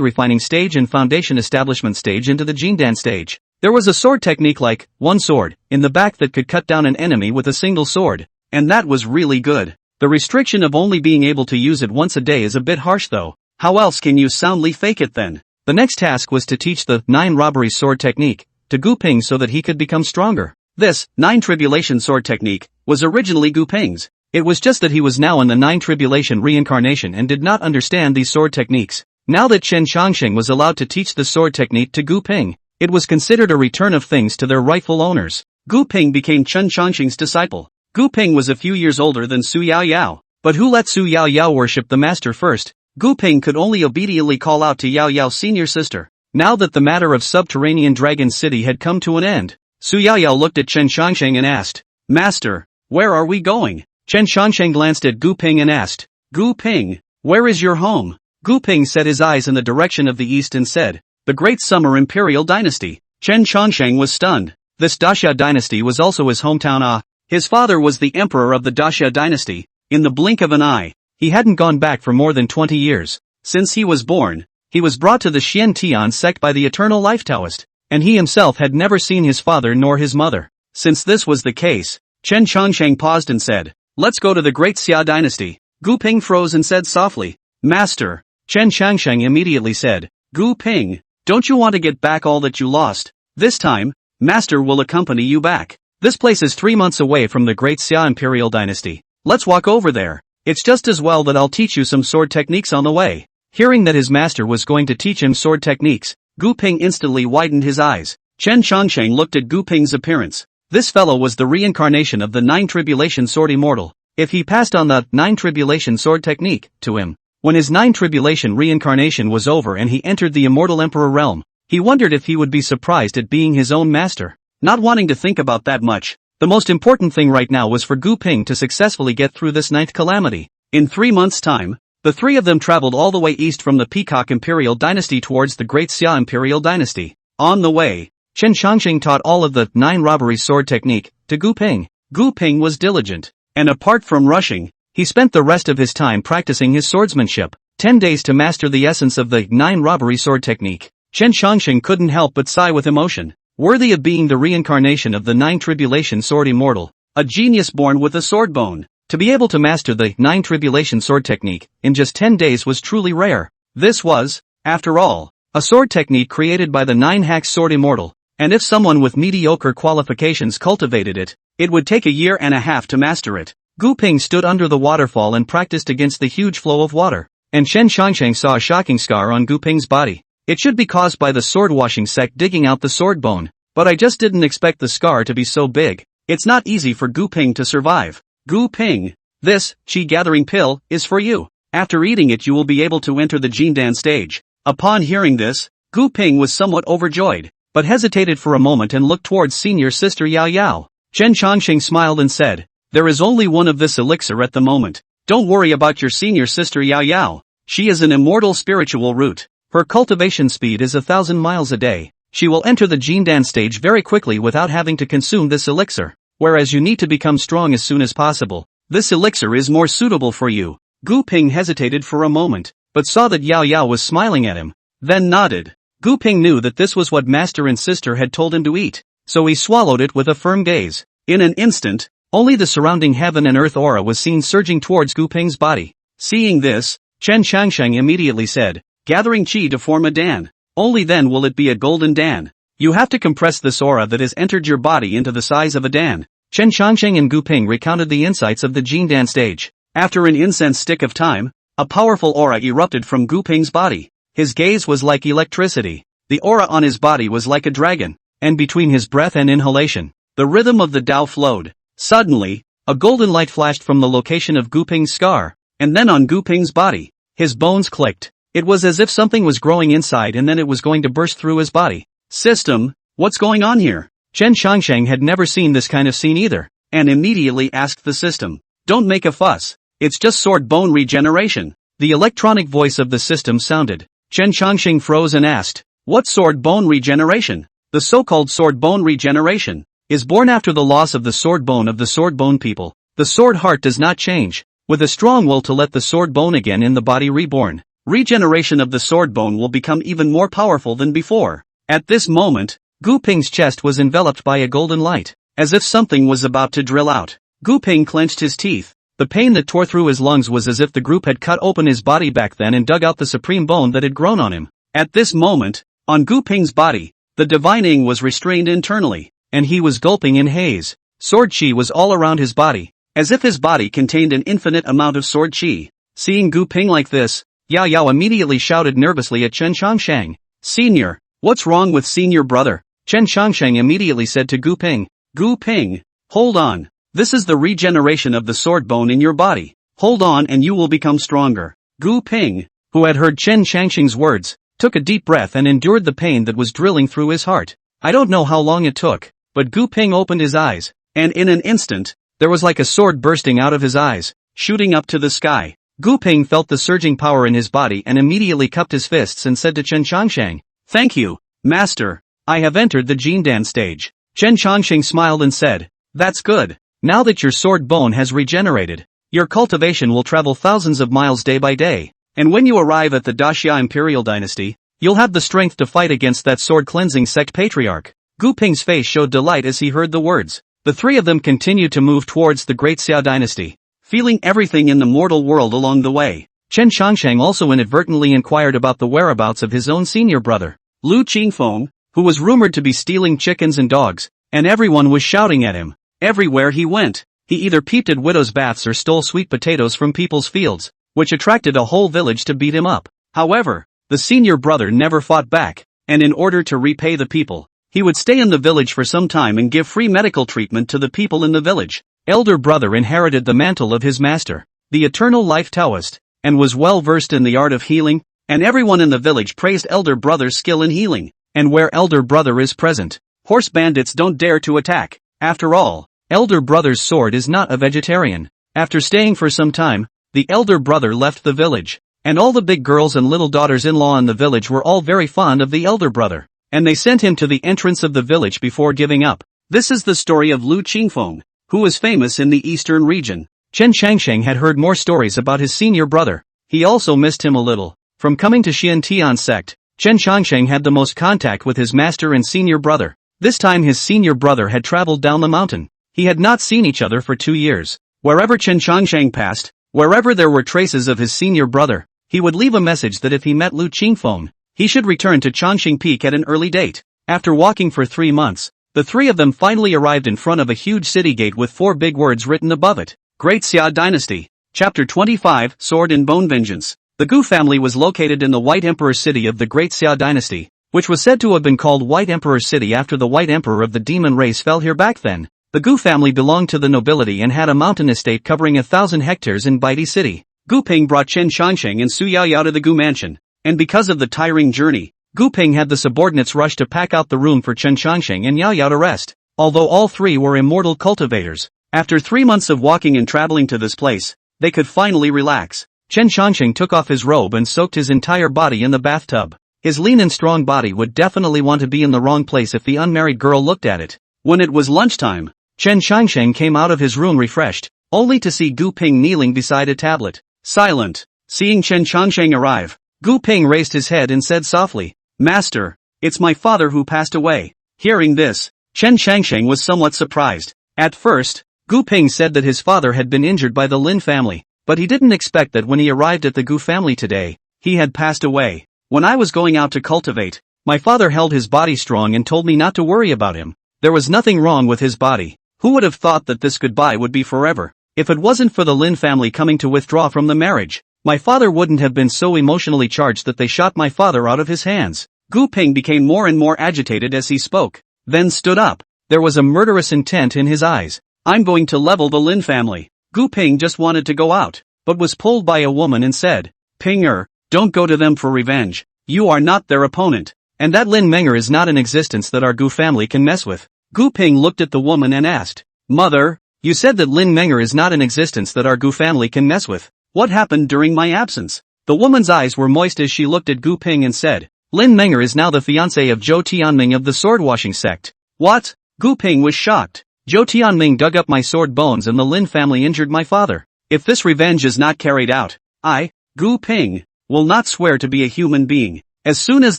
refining stage and foundation establishment stage into the Jindan stage. There was a sword technique like, one sword, in the back that could cut down an enemy with a single sword, and that was really good. The restriction of only being able to use it once a day is a bit harsh though. How else can you soundly fake it then? The next task was to teach the 9 Robberies Sword Technique to Gu Ping so that he could become stronger. This 9 Tribulation Sword Technique was originally Gu Ping's. It was just that he was now in the 9 Tribulation reincarnation and did not understand these sword techniques. Now that Chen Shangsheng was allowed to teach the sword technique to Gu Ping, it was considered a return of things to their rightful owners. Gu Ping became Chen Shangsheng's disciple. Gu Ping was a few years older than Su Yao Yao, but who let Su Yao Yao worship the master first? Gu Ping could only obediently call out to Yao Yao's senior sister. Now that the matter of subterranean Dragon City had come to an end, Su Yao Yao looked at Chen Shangsheng and asked, Master, where are we going? Chen Shangsheng glanced at Gu Ping and asked, Gu Ping, where is your home? Gu Ping set his eyes in the direction of the east and said, the Great Summer Imperial Dynasty. Chen Shangsheng was stunned. This Daxia dynasty was also his hometown. His father was the emperor of the Daxia dynasty. In the blink of an eye, he hadn't gone back for more than 20 years. Since he was born, he was brought to the Xian Tian sect by the Eternal Life Taoist, and he himself had never seen his father nor his mother. Since this was the case, Chen Shangsheng paused and said, let's go to the Great Xia dynasty. Gu Ping froze and said softly, Master. Chen Shangsheng immediately said, Gu Ping, don't you want to get back all that you lost? This time, Master will accompany you back. This place is 3 months away from the Great Xia Imperial Dynasty. Let's walk over there. It's just as well that I'll teach you some sword techniques on the way. Hearing that his master was going to teach him sword techniques, Gu Ping instantly widened his eyes. Chen Shangsheng looked at Gu Ping's appearance. This fellow was the reincarnation of the 9 Tribulation Sword Immortal. If he passed on the 9 Tribulation Sword Technique to him, when his 9 Tribulation reincarnation was over and he entered the Immortal Emperor realm, he wondered if he would be surprised at being his own master. Not wanting to think about that much, the most important thing right now was for Gu Ping to successfully get through this 9th calamity. In 3 months' time, the three of them traveled all the way east from the Peacock Imperial Dynasty towards the Great Xia Imperial Dynasty. On the way, Chen Shangsheng taught all of the 9 Robberies Sword Technique to Gu Ping. Gu Ping was diligent, and apart from rushing, he spent the rest of his time practicing his swordsmanship. 10 days to master the essence of the 9 Robbery Sword Technique. Chen Shangsheng couldn't help but sigh with emotion. worthy of being the reincarnation of the nine tribulation sword immortal, a genius born with a sword bone. To be able to master the nine tribulation sword technique in just 10 days was truly rare. This was, after all, a sword technique created by the nine-hacks sword immortal, and if someone with mediocre qualifications cultivated it, it would take a year and a half to master it. Gu Ping stood under the waterfall and practiced against the huge flow of water, and Chen Xiangsheng saw a shocking scar on Gu Ping's body. It should be caused by the sword-washing sect digging out the sword bone, but I just didn't expect the scar to be so big. It's not easy for Gu Ping to survive. Gu Ping, this qi-gathering pill is for you. After eating it you will be able to enter the Jindan stage. Upon hearing this, Gu Ping was somewhat overjoyed, but hesitated for a moment and looked towards senior sister Yao Yao. Chen Chongqing smiled and said, "There is only one of this elixir at the moment. Don't worry about your senior sister Yao Yao. She is an immortal spiritual root. Her cultivation speed is 1,000 miles a day. She will enter the Jindan stage very quickly without having to consume this elixir, whereas you need to become strong as soon as possible. This elixir is more suitable for you." Gu Ping hesitated for a moment, but saw that Yao Yao was smiling at him, then nodded. Gu Ping knew that this was what master and sister had told him to eat, so he swallowed it with a firm gaze. In an instant, only the surrounding heaven and earth aura was seen surging towards Gu Ping's body. Seeing this, Chen Changsheng immediately said, "Gathering qi to form a dan. Only then will it be a golden dan. You have to compress this aura that has entered your body into the size of a dan." Chen Changsheng and Gu Ping recounted the insights of the Jindan stage. After an incense stick of time, a powerful aura erupted from Gu Ping's body. His gaze was like electricity. The aura on his body was like a dragon, and between his breath and inhalation, the rhythm of the Tao flowed. Suddenly, a golden light flashed from the location of Gu Ping's scar, and then on Gu Ping's body. His bones clicked. It was as if something was growing inside and then it was going to burst through his body. "System, what's going on here?" Chen Changsheng had never seen this kind of scene either, and immediately asked the system. "Don't make a fuss. It's just sword bone regeneration." The electronic voice of the system sounded. Chen Changsheng froze and asked, "What sword bone regeneration?" "The so-called sword bone regeneration is born after the loss of the sword bone of the sword bone people. The sword heart does not change, with a strong will to let the sword bone again in the body reborn. Regeneration of the sword bone will become even more powerful than before." At this moment, Gu Ping's chest was enveloped by a golden light, as if something was about to drill out. Gu Ping clenched his teeth. The pain that tore through his lungs was as if the group had cut open his body back then and dug out the supreme bone that had grown on him. At this moment, on Gu Ping's body, the divine ing was restrained internally, and he was gulping in haze. Sword chi was all around his body, as if his body contained an infinite amount of sword chi. Seeing Gu Ping like this, Yao Yao immediately shouted nervously at Chen Changsheng, "Senior, what's wrong with senior brother?" Chen Changsheng immediately said to Gu Ping, "Gu Ping, hold on. This is the regeneration of the sword bone in your body. Hold on and you will become stronger." Gu Ping, who had heard Chen Changsheng's words, took a deep breath and endured the pain that was drilling through his heart. I don't know how long it took, but Gu Ping opened his eyes, and in an instant, there was like a sword bursting out of his eyes, shooting up to the sky. Gu Ping felt the surging power in his body and immediately cupped his fists and said to Chen Changsheng, "Thank you, Master. I have entered the Jindan stage." Chen Changsheng smiled and said, "That's good. Now that your sword bone has regenerated, your cultivation will travel thousands of miles day by day, and when you arrive at the Daxia Imperial Dynasty, you'll have the strength to fight against that sword-cleansing sect patriarch." Gu Ping's face showed delight as he heard the words. The three of them continued to move towards the Great Xia Dynasty, feeling everything in the mortal world along the way. Chen Changsheng also inadvertently inquired about the whereabouts of his own senior brother, Lu Qingfeng, who was rumored to be stealing chickens and dogs, and everyone was shouting at him. Everywhere he went, he either peeped at widows' baths or stole sweet potatoes from people's fields, which attracted a whole village to beat him up. However, the senior brother never fought back, and in order to repay the people, he would stay in the village for some time and give free medical treatment to the people in the village. Elder brother inherited the mantle of his master, the eternal life Taoist, and was well versed in the art of healing, and everyone in the village praised elder brother's skill in healing. And where elder brother is present, horse bandits don't dare to attack. After all, elder brother's sword is not a vegetarian. After staying for some time, the elder brother left the village, and all the big girls and little daughters-in-law in the village were all very fond of the elder brother, and they sent him to the entrance of the village before giving up. This is the story of Lu Qingfeng, who was famous in the eastern region. Chen Changsheng had heard more stories about his senior brother. He also missed him a little. From coming to Xian Tian sect, Chen Changsheng had the most contact with his master and senior brother. This time his senior brother had traveled down the mountain. He had not seen each other for 2 years. Wherever Chen Changsheng passed, wherever there were traces of his senior brother, he would leave a message that if he met Lu Qingfeng, he should return to Changxing Peak at an early date. After walking for 3 months, the three of them finally arrived in front of a huge city gate with 4 big words written above it. Great Xia Dynasty. Chapter 25, Sword and Bone Vengeance. The Gu family was located in the White Emperor city of the Great Xia Dynasty, which was said to have been called White Emperor City after the White Emperor of the demon race fell here back then. The Gu family belonged to the nobility and had a mountain estate covering 1,000 hectares in Baidi City. Gu Ping brought Chen Changsheng and Su Yaoyao to the Gu mansion, and because of the tiring journey, Gu Ping had the subordinates rush to pack out the room for Chen Changsheng and Yaoyao to rest. Although all three were immortal cultivators, after 3 months of walking and traveling to this place, they could finally relax. Chen Changsheng took off his robe and soaked his entire body in the bathtub. His lean and strong body would definitely want to be in the wrong place if the unmarried girl looked at it. When it was lunchtime, Chen Changsheng came out of his room refreshed, only to see Gu Ping kneeling beside a tablet, silent. Seeing Chen Changsheng arrive, Gu Ping raised his head and said softly, "Master, it's my father who passed away." Hearing this, Chen Changsheng was somewhat surprised. At first, Gu Ping said that his father had been injured by the Lin family, but he didn't expect that when he arrived at the Gu family today, he had passed away. "When I was going out to cultivate, my father held his body strong and told me not to worry about him. There was nothing wrong with his body. Who would have thought that this goodbye would be forever? If it wasn't for the Lin family coming to withdraw from the marriage, my father wouldn't have been so emotionally charged that they shot my father out of his hands." Gu Ping became more and more agitated as he spoke, then stood up. There was a murderous intent in his eyes. "I'm going to level the Lin family." Gu Ping just wanted to go out, but was pulled by a woman and said, "Pinger, don't go to them for revenge. You are not their opponent. And that Lin Menger is not an existence that our Gu family can mess with." Gu Ping looked at the woman and asked, "Mother, you said that Lin Menger is not an existence that our Gu family can mess with. What happened during my absence?" The woman's eyes were moist as she looked at Gu Ping and said, "Lin Menger is now the fiancé of Zhou Tianming of the sword-washing sect." "What?" Gu Ping was shocked. "Zhou Tianming dug up my sword bones and the Lin family injured my father. If this revenge is not carried out, I, Gu Ping, will not swear to be a human being." As soon as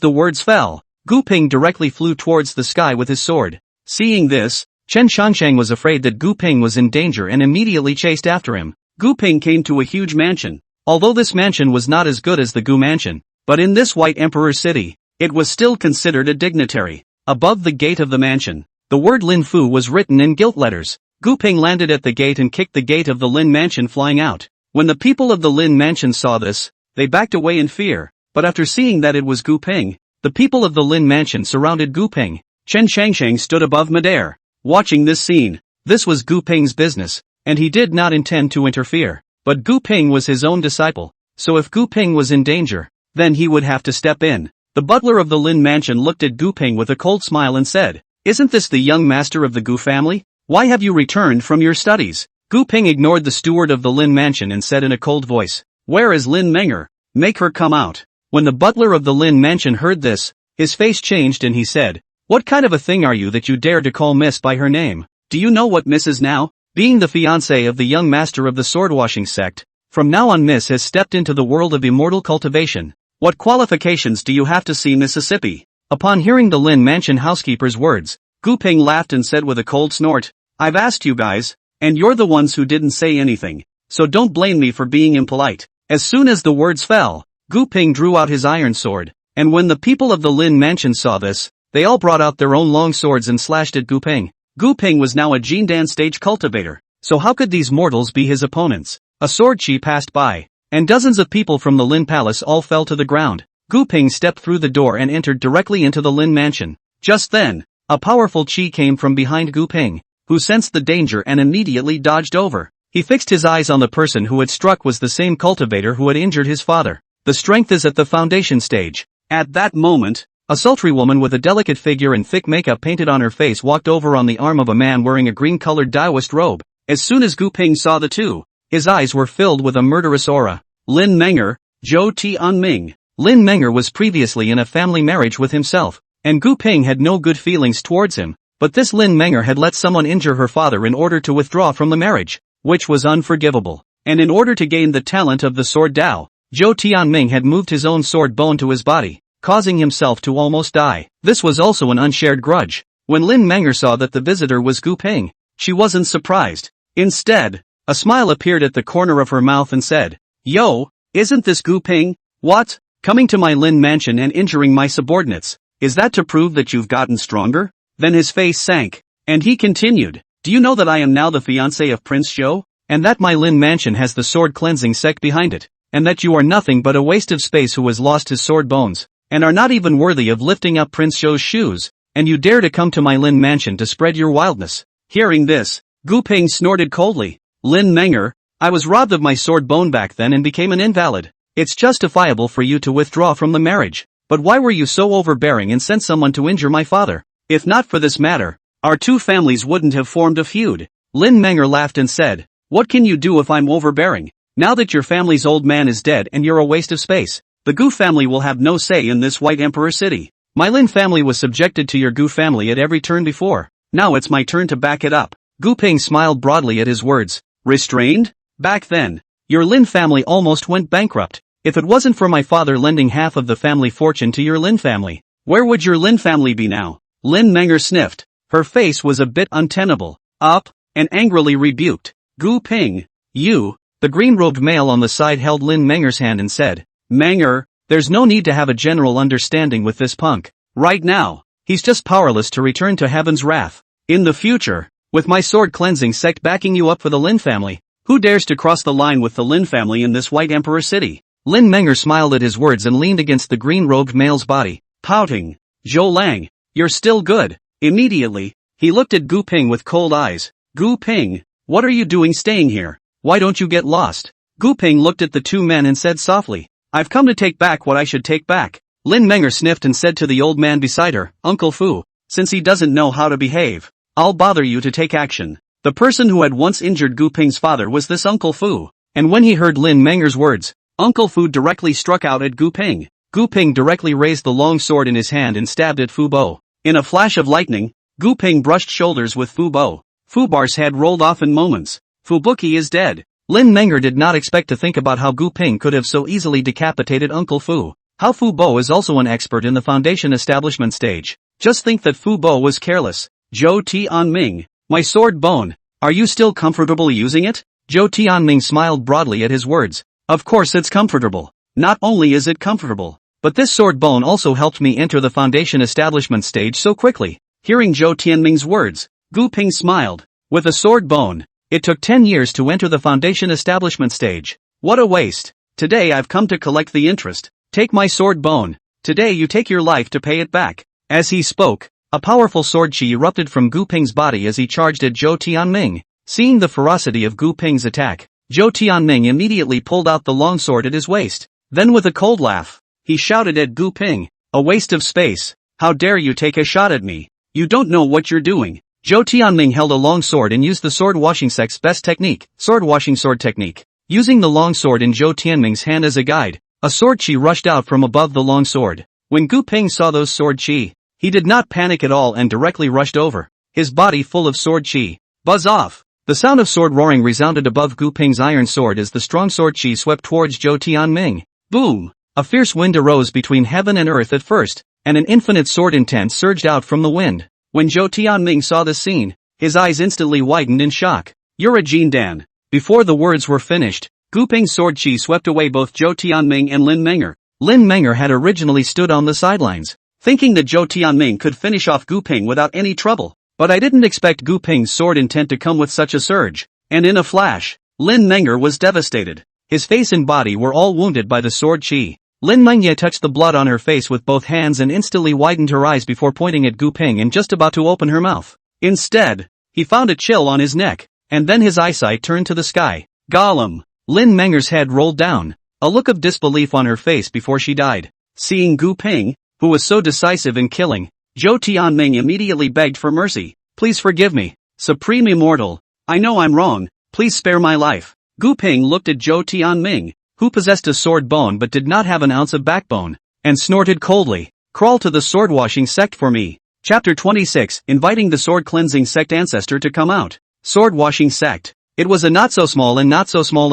the words fell, Gu Ping directly flew towards the sky with his sword. Seeing this, Chen Changsheng was afraid that Gu Ping was in danger and immediately chased after him. Gu Ping came to a huge mansion. Although this mansion was not as good as the Gu mansion, but in this White Emperor city, it was still considered a dignitary. Above the gate of the mansion, the word Lin Fu was written in gilt letters. Gu Ping landed at the gate and kicked the gate of the Lin mansion flying out. When the people of the Lin mansion saw this, they backed away in fear, but after seeing that it was Gu Ping, the people of the Lin mansion surrounded Gu Ping. Chen Changsheng stood above midair, watching this scene. This was Gu Ping's business, and he did not intend to interfere. But Gu Ping was his own disciple, so if Gu Ping was in danger, then he would have to step in. The butler of the Lin mansion looked at Gu Ping with a cold smile and said, "Isn't this the young master of the Gu family? Why have you returned from your studies?" Gu Ping ignored the steward of the Lin mansion and said in a cold voice, "Where is Lin Menger? Make her come out." When the butler of the Lin mansion heard this, his face changed and he said, "What kind of a thing are you that you dare to call Miss by her name? Do you know what Miss is now? Being the fiancé of the young master of the sword-washing sect, from now on Miss has stepped into the world of immortal cultivation. What qualifications do you have to see Mississippi?" Upon hearing the Lin mansion housekeeper's words, Gu Ping laughed and said with a cold snort, "I've asked you guys, and you're the ones who didn't say anything, so don't blame me for being impolite." As soon as the words fell, Gu Ping drew out his iron sword, and when the people of the Lin mansion saw this, they all brought out their own long swords and slashed at Gu Ping. Gu Ping was now a Jindan stage cultivator, so how could these mortals be his opponents? A sword chi passed by, and dozens of people from the Lin palace all fell to the ground. Gu Ping stepped through the door and entered directly into the Lin mansion. Just then, a powerful chi came from behind Gu Ping, who sensed the danger and immediately dodged over. He fixed his eyes on the person who had struck was the same cultivator who had injured his father. The strength is at the foundation stage. At that moment, a sultry woman with a delicate figure and thick makeup painted on her face walked over on the arm of a man wearing a green-colored Taoist robe. As soon as Gu Ping saw the two, his eyes were filled with a murderous aura. Lin Menger, Zhou Tianming. Lin Menger was previously in a family marriage with himself, and Gu Ping had no good feelings towards him, but this Lin Menger had let someone injure her father in order to withdraw from the marriage, which was unforgivable. And in order to gain the talent of the sword Dao, Zhou Tianming had moved his own sword bone to his body, causing himself to almost die. This was also an unshared grudge. When Lin Menger saw that the visitor was Gu Ping, she wasn't surprised. Instead, a smile appeared at the corner of her mouth and said, "Yo, isn't this Gu Ping? What? Coming to my Lin mansion and injuring my subordinates? Is that to prove that you've gotten stronger?" Then his face sank, and he continued, "Do you know that I am now the fiancé of Prince Zhou? And that my Lin mansion has the sword cleansing sect behind it? And that you are nothing but a waste of space who has lost his sword bones, and are not even worthy of lifting up Prince Zhou's shoes, and you dare to come to my Lin mansion to spread your wildness?" Hearing this, Gu Ping snorted coldly. "Lin Menger, I was robbed of my sword bone back then and became an invalid. It's justifiable for you to withdraw from the marriage, but why were you so overbearing and sent someone to injure my father? If not for this matter, our two families wouldn't have formed a feud." Lin Menger laughed and said, "What can you do if I'm overbearing? Now that your family's old man is dead and you're a waste of space, the Gu family will have no say in this White Emperor city. My Lin family was subjected to your Gu family at every turn before. Now it's my turn to back it up." Gu Ping smiled broadly at his words. "Restrained? Back then, your Lin family almost went bankrupt. If it wasn't for my father lending half of the family fortune to your Lin family, where would your Lin family be now?" Lin Menger sniffed. Her face was a bit untenable. Up, and angrily rebuked. "Gu Ping, you." The green-robed male on the side held Lin Menger's hand and said, "Menger, there's no need to have a general understanding with this punk. Right now, he's just powerless to return to heaven's wrath. In the future, with my sword cleansing sect backing you up for the Lin family, who dares to cross the line with the Lin family in this White Emperor city?" Lin Menger smiled at his words and leaned against the green-robed male's body, pouting. "Zhou Lang, you're still good." Immediately, he looked at Gu Ping with cold eyes. "Gu Ping, what are you doing staying here? Why don't you get lost?" Gu Ping looked at the two men and said softly, "I've come to take back what I should take back." Lin Menger sniffed and said to the old man beside her, "Uncle Fu, since he doesn't know how to behave, I'll bother you to take action." The person who had once injured Gu Ping's father was this Uncle Fu, and when he heard Lin Menger's words, Uncle Fu directly struck out at Gu Ping. Gu Ping directly raised the long sword in his hand and stabbed at Fu Bo. In a flash of lightning, Gu Ping brushed shoulders with Fu Bo. Fu Bar's head rolled off in moments. Fu Buki is dead. Lin Menger did not expect to think about how Gu Ping could have so easily decapitated Uncle Fu. How Fu Bo is also an expert in the foundation establishment stage. Just think that Fu Bo was careless. Zhou Tianming, my sword bone, are you still comfortable using it? Zhou Tianming smiled broadly at his words. Of course it's comfortable. Not only is it comfortable, but this sword bone also helped me enter the foundation establishment stage so quickly. Hearing Zhou Tianming's words, Gu Ping smiled. With a sword bone, it took 10 years to enter the foundation establishment stage. What a waste. Today I've come to collect the interest. Take my sword bone. Today you take your life to pay it back. As he spoke, a powerful sword chi erupted from Gu Ping's body as he charged at Zhou Tianming. Seeing the ferocity of Gu Ping's attack, Zhou Tianming immediately pulled out the long sword at his waist. Then with a cold laugh, he shouted at Gu Ping, "A waste of space. How dare you take a shot at me? You don't know what you're doing." Zhou Tianming held a long sword and used the sword washing sect's best technique, sword washing sword technique. Using the long sword in Zhou Tianming's hand as a guide, a sword chi rushed out from above the long sword. When Gu Ping saw those sword chi, he did not panic at all and directly rushed over, his body full of sword chi. Buzz off! The sound of sword roaring resounded above Gu Ping's iron sword as the strong sword chi swept towards Zhou Tianming. Boom! A fierce wind arose between heaven and earth at first, and an infinite sword intent surged out from the wind. When Zhou Tianming saw this scene, his eyes instantly widened in shock. "You're a Jin Dan." Before the words were finished, Gu Ping's sword chi swept away both Zhou Tianming and Lin Menger. Lin Menger had originally stood on the sidelines, thinking that Zhou Tianming could finish off Gu Ping without any trouble. But I didn't expect Gu Ping's sword intent to come with such a surge. And in a flash, Lin Menger was devastated. His face and body were all wounded by the sword chi. Lin Menger touched the blood on her face with both hands and instantly widened her eyes before pointing at Gu Ping and just about to open her mouth. Instead, he found a chill on his neck, and then his eyesight turned to the sky. Gollum! Lin Menger's head rolled down, a look of disbelief on her face before she died. Seeing Gu Ping, who was so decisive in killing, Zhou Tianming immediately begged for mercy. "Please forgive me, Supreme Immortal. I know I'm wrong, please spare my life." Gu Ping looked at Zhou Tianming, who possessed a sword bone but did not have an ounce of backbone, and snorted coldly. "Crawl to the sword washing sect for me." Chapter 26, inviting the sword cleansing sect ancestor to come out. Sword washing sect. It was a not so small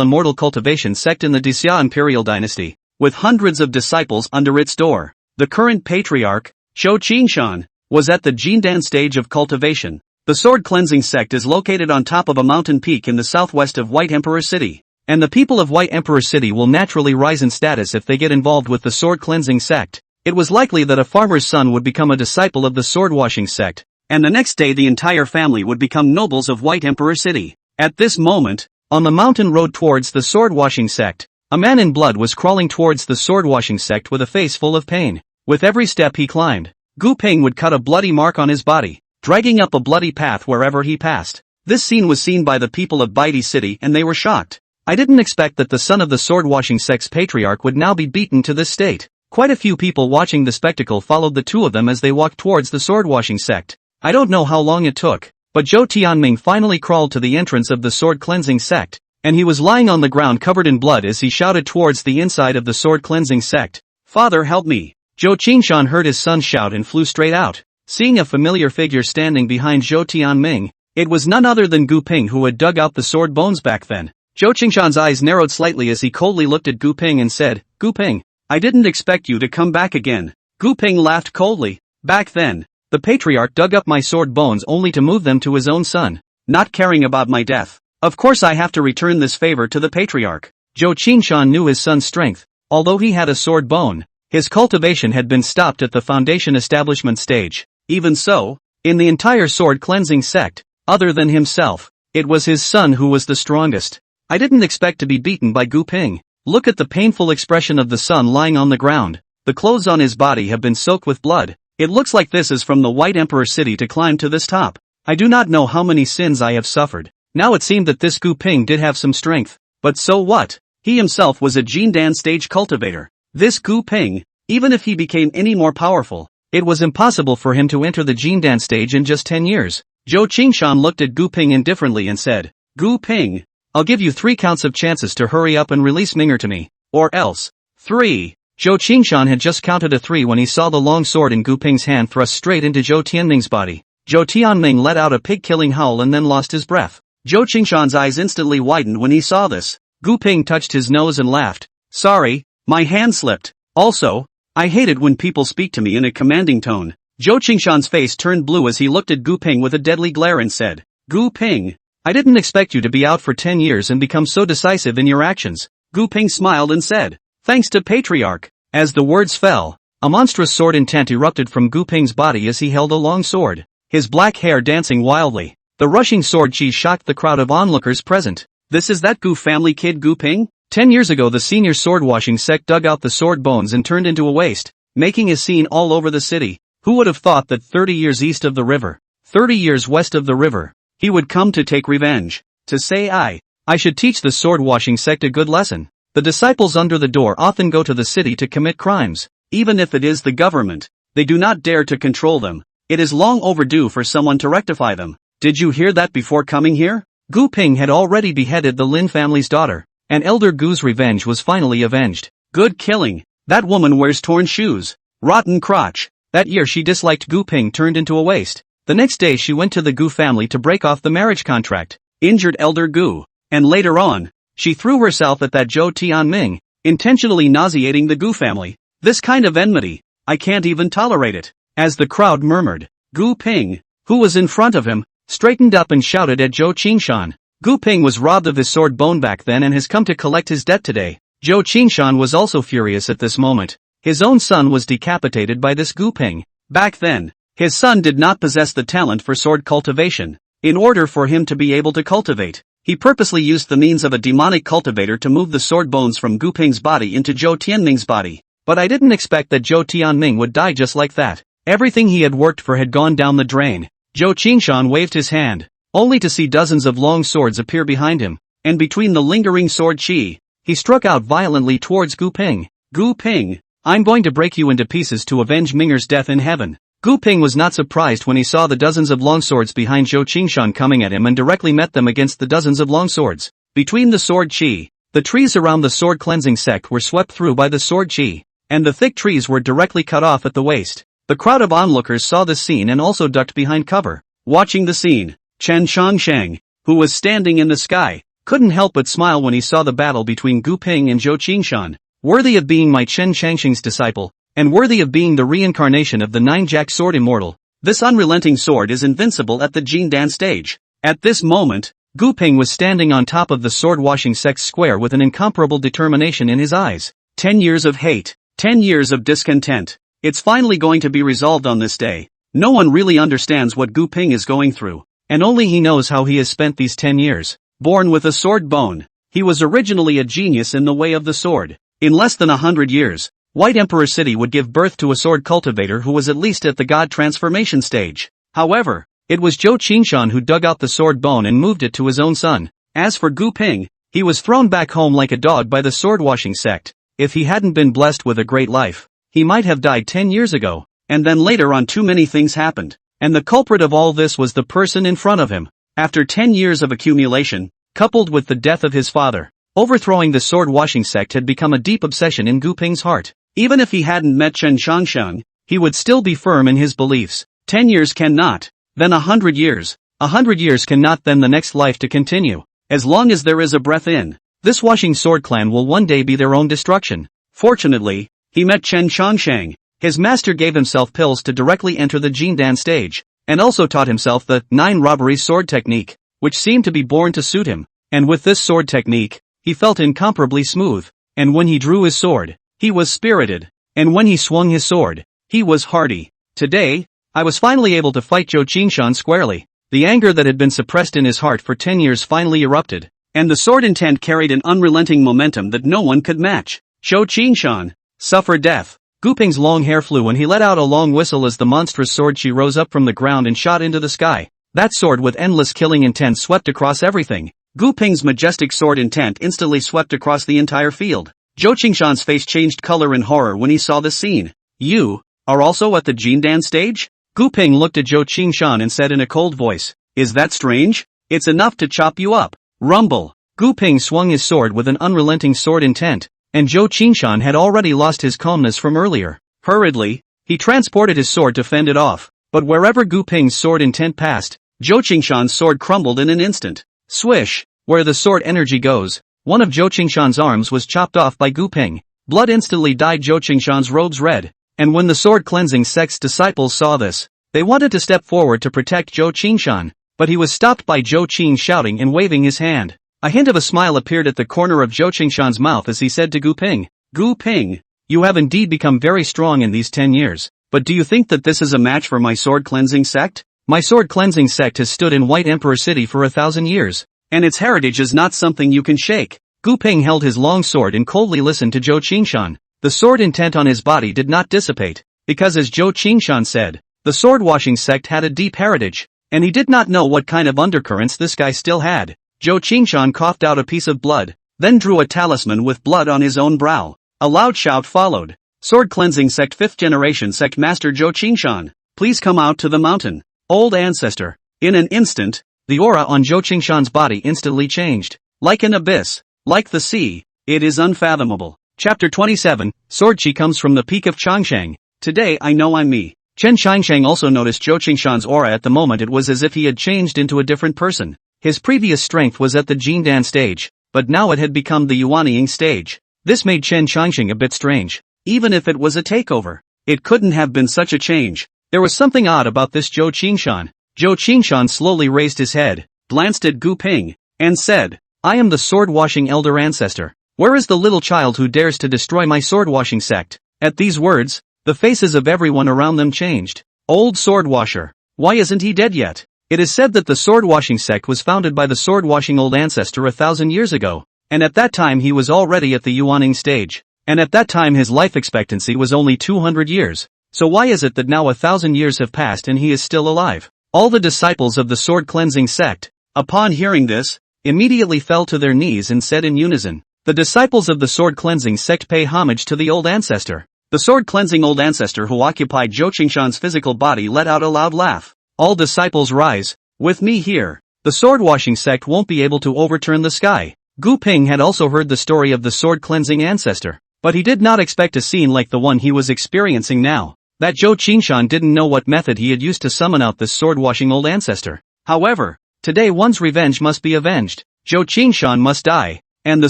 immortal cultivation sect in the Xia imperial dynasty, with hundreds of disciples under its door. The current patriarch, Zhou Qingshan, was at the Jindan stage of cultivation. The sword cleansing sect is located on top of a mountain peak in the southwest of White Emperor City. And the people of White Emperor City will naturally rise in status if they get involved with the sword cleansing sect. It was likely that a farmer's son would become a disciple of the sword washing sect, and the next day the entire family would become nobles of White Emperor City. At this moment, on the mountain road towards the sword washing sect, a man in blood was crawling towards the sword washing sect with a face full of pain. With every step he climbed, Gu Ping would cut a bloody mark on his body, dragging up a bloody path wherever he passed. This scene was seen by the people of Baidi City and they were shocked. I didn't expect that the son of the sword-washing sect's patriarch would now be beaten to this state. Quite a few people watching the spectacle followed the two of them as they walked towards the sword-washing sect. I don't know how long it took, but Zhou Tianming finally crawled to the entrance of the sword-cleansing sect, and he was lying on the ground covered in blood as he shouted towards the inside of the sword-cleansing sect. "Father, help me!" Zhou Qingshan heard his son shout and flew straight out. Seeing a familiar figure standing behind Zhou Tianming, it was none other than Gu Ping who had dug out the sword bones back then. Zhou Qingshan's eyes narrowed slightly as he coldly looked at Gu Ping and said, "Gu Ping, I didn't expect you to come back again." Gu Ping laughed coldly. "Back then, the patriarch dug up my sword bones only to move them to his own son, not caring about my death. Of course I have to return this favor to the patriarch." Zhou Qingshan knew his son's strength. Although he had a sword bone, his cultivation had been stopped at the foundation establishment stage. Even so, in the entire sword cleansing sect, other than himself, it was his son who was the strongest. "I didn't expect to be beaten by Gu Ping." Look at the painful expression of the son lying on the ground. The clothes on his body have been soaked with blood. It looks like this is from the White Emperor City to climb to this top. I do not know how many sins I have suffered. Now it seemed that this Gu Ping did have some strength. But so what? He himself was a Jindan stage cultivator. This Gu Ping, even if he became any more powerful, it was impossible for him to enter the Jindan stage in just 10 years. Zhou Qingshan looked at Gu Ping indifferently and said, "Gu Ping, I'll give you 3 counts of chances to hurry up and release Minger to me. Or else." 3. Zhou Qingshan had just counted to 3 when he saw the long sword in Gu Ping's hand thrust straight into Zhou Tianming's body. Zhou Tianming let out a pig-killing howl and then lost his breath. Zhou Qingshan's eyes instantly widened when he saw this. Gu Ping touched his nose and laughed. "Sorry, my hand slipped. Also, I hate it when people speak to me in a commanding tone." Zhou Qingshan's face turned blue as he looked at Gu Ping with a deadly glare and said, "Gu Ping, I didn't expect you to be out for 10 years and become so decisive in your actions." Gu Ping smiled and said, "Thanks to Patriarch." As the words fell, a monstrous sword intent erupted from Gu Ping's body as he held a long sword, his black hair dancing wildly. The rushing sword chi shocked the crowd of onlookers present. "This is that Gu family kid Gu Ping?" 10 years ago the senior sword-washing sect dug out the sword bones and turned into a waste, making a scene all over the city. Who would have thought that 30 years east of the river, 30 years west of the river, he would come to take revenge? To say I should teach the sword-washing sect a good lesson. The disciples under the door often go to the city to commit crimes. Even if it is the government, they do not dare to control them. It is long overdue for someone to rectify them. Did you hear that before coming here? Gu Ping had already beheaded the Lin family's daughter, and Elder Gu's revenge was finally avenged. Good killing. That woman wears torn shoes. Rotten crotch. That year she disliked Gu Ping turned into a waste. The next day she went to the Gu family to break off the marriage contract. Injured Elder Gu. And later on, she threw herself at that Zhou Tianming, intentionally nauseating the Gu family. This kind of enmity, I can't even tolerate it. As the crowd murmured, Gu Ping, who was in front of him, straightened up and shouted at Zhou Qingshan. Gu Ping was robbed of his sword bone back then and has come to collect his debt today. Zhou Qingshan was also furious at this moment. His own son was decapitated by this Gu Ping. Back then, his son did not possess the talent for sword cultivation. In order for him to be able to cultivate, he purposely used the means of a demonic cultivator to move the sword bones from Gu Ping's body into Zhou Tianming's body. But I didn't expect that Zhou Tianming would die just like that. Everything he had worked for had gone down the drain. Zhou Qingshan waved his hand, only to see dozens of long swords appear behind him, and between the lingering sword chi, he struck out violently towards Gu Ping. "Gu Ping, I'm going to break you into pieces to avenge Minger's death in heaven." Gu Ping was not surprised when he saw the dozens of longswords behind Zhou Qingshan coming at him and directly met them against the dozens of longswords. Between the sword chi, the trees around the sword cleansing sect were swept through by the sword chi, and the thick trees were directly cut off at the waist. The crowd of onlookers saw this scene and also ducked behind cover. Watching the scene, Chen Chongsheng, who was standing in the sky, couldn't help but smile when he saw the battle between Gu Ping and Zhou Qingshan. Worthy of being my Chen Changsheng's disciple, and worthy of being the reincarnation of the Nine-Jack Sword Immortal, This unrelenting sword is invincible at the Jindan stage. At this moment, Gu Ping was standing on top of the sword-washing sect's square with an incomparable determination in his eyes. 10 years of hate. 10 years of discontent. It's finally going to be resolved on this day. No one really understands what Gu Ping is going through, and only he knows how he has spent these 10 years. Born with a sword bone, he was originally a genius in the way of the sword. In less than 100 years, White Emperor City would give birth to a sword cultivator who was at least at the god transformation stage. However, it was Zhou Qingshan who dug out the sword bone and moved it to his own son. As for Gu Ping, he was thrown back home like a dog by the sword-washing sect. If he hadn't been blessed with a great life, he might have died 10 years ago, and then later on too many things happened, and the culprit of all this was the person in front of him. After 10 years of accumulation, coupled with the death of his father, overthrowing the sword-washing sect had become a deep obsession in Gu Ping's heart. Even if he hadn't met Chen Changsheng, he would still be firm in his beliefs. 10 years cannot, then 100 years. 100 years cannot, then the next life to continue. As long as there is a breath in, this washing sword clan will one day be their own destruction. Fortunately, he met Chen Changsheng. His master gave himself pills to directly enter the Jindan stage, and also taught himself the 9 robbery sword technique, which seemed to be born to suit him. And with this sword technique, he felt incomparably smooth. And when he drew his sword, he was spirited. And when he swung his sword, he was hardy. Today, I was finally able to fight Zhou Qingshan squarely. The anger that had been suppressed in his heart for 10 years finally erupted, and the sword intent carried an unrelenting momentum that no one could match. Zhou Qingshan, suffer death. Gu Ping's long hair flew and he let out a long whistle as the monstrous sword chi rose up from the ground and shot into the sky. That sword with endless killing intent swept across everything. Gu Ping's majestic sword intent instantly swept across the entire field. Zhou Qingshan's face changed color in horror when he saw this scene. You are also at the Jindan stage? Gu Ping looked at Zhou Qingshan and said in a cold voice, "Is that strange? It's enough to chop you up." Rumble. Gu Ping swung his sword with an unrelenting sword intent, and Zhou Qingshan had already lost his calmness from earlier. Hurriedly, he transported his sword to fend it off, but wherever Gu Ping's sword intent passed, Zhou Qingshan's sword crumbled in an instant. Swish, where the sword energy goes, one of Zhou Qingshan's arms was chopped off by Gu Ping. Blood instantly dyed Zhou Qingshan's robes red. And when the sword cleansing sect's disciples saw this, they wanted to step forward to protect Zhou Qingshan, but he was stopped by Zhou Qing shouting and waving his hand. A hint of a smile appeared at the corner of Zhou Qingshan's mouth as he said to Gu Ping, "Gu Ping, you have indeed become very strong in these 10 years, but do you think that this is a match for my sword cleansing sect? My sword cleansing sect has stood in White Emperor City for 1,000 years, and its heritage is not something you can shake." Gu Ping held his long sword and coldly listened to Zhou Qingshan. The sword intent on his body did not dissipate, because as Zhou Qingshan said, the sword-washing sect had a deep heritage, and he did not know what kind of undercurrents this guy still had. Zhou Qingshan coughed out a piece of blood, then drew a talisman with blood on his own brow. A loud shout followed. Sword cleansing sect 5th generation sect master Zhou Qingshan, please come out to the mountain. Old ancestor. In an instant, the aura on Zhou Qingshan's body instantly changed. Like an abyss, like the sea, it is unfathomable. Chapter 27, Sword Chi comes from the peak of Changsheng. Today I know I'm me. Chen Changsheng also noticed Zhou Qingshan's aura. At the moment it was as if he had changed into a different person. His previous strength was at the Jindan stage, but now it had become the Yuanying stage. This made Chen Changsheng a bit strange. Even if it was a takeover, it couldn't have been such a change. There was something odd about this Zhou Qingshan. Zhou Qingshan slowly raised his head, glanced at Gu Ping, and said, "I am the sword-washing elder ancestor. Where is the little child who dares to destroy my sword-washing sect?" At these words, the faces of everyone around them changed. Old sword-washer. Why isn't he dead yet? It is said that the sword-washing sect was founded by the sword-washing old ancestor 1,000 years ago, and at that time he was already at the Yuanying stage, and at that time his life expectancy was only 200 years. So why is it that now 1,000 years have passed and he is still alive? All the disciples of the sword cleansing sect, upon hearing this, immediately fell to their knees and said in unison, "The disciples of the sword cleansing sect pay homage to the old ancestor." The sword cleansing old ancestor who occupied Zhou Qingshan's physical body let out a loud laugh. "All disciples rise. With me here, the sword washing sect won't be able to overturn the sky." Gu Ping had also heard the story of the sword cleansing ancestor, but he did not expect a scene like the one he was experiencing now. That Zhou Qingshan didn't know what method he had used to summon out this sword washing old ancestor. However, today one's revenge must be avenged. Zhou Qingshan must die, and the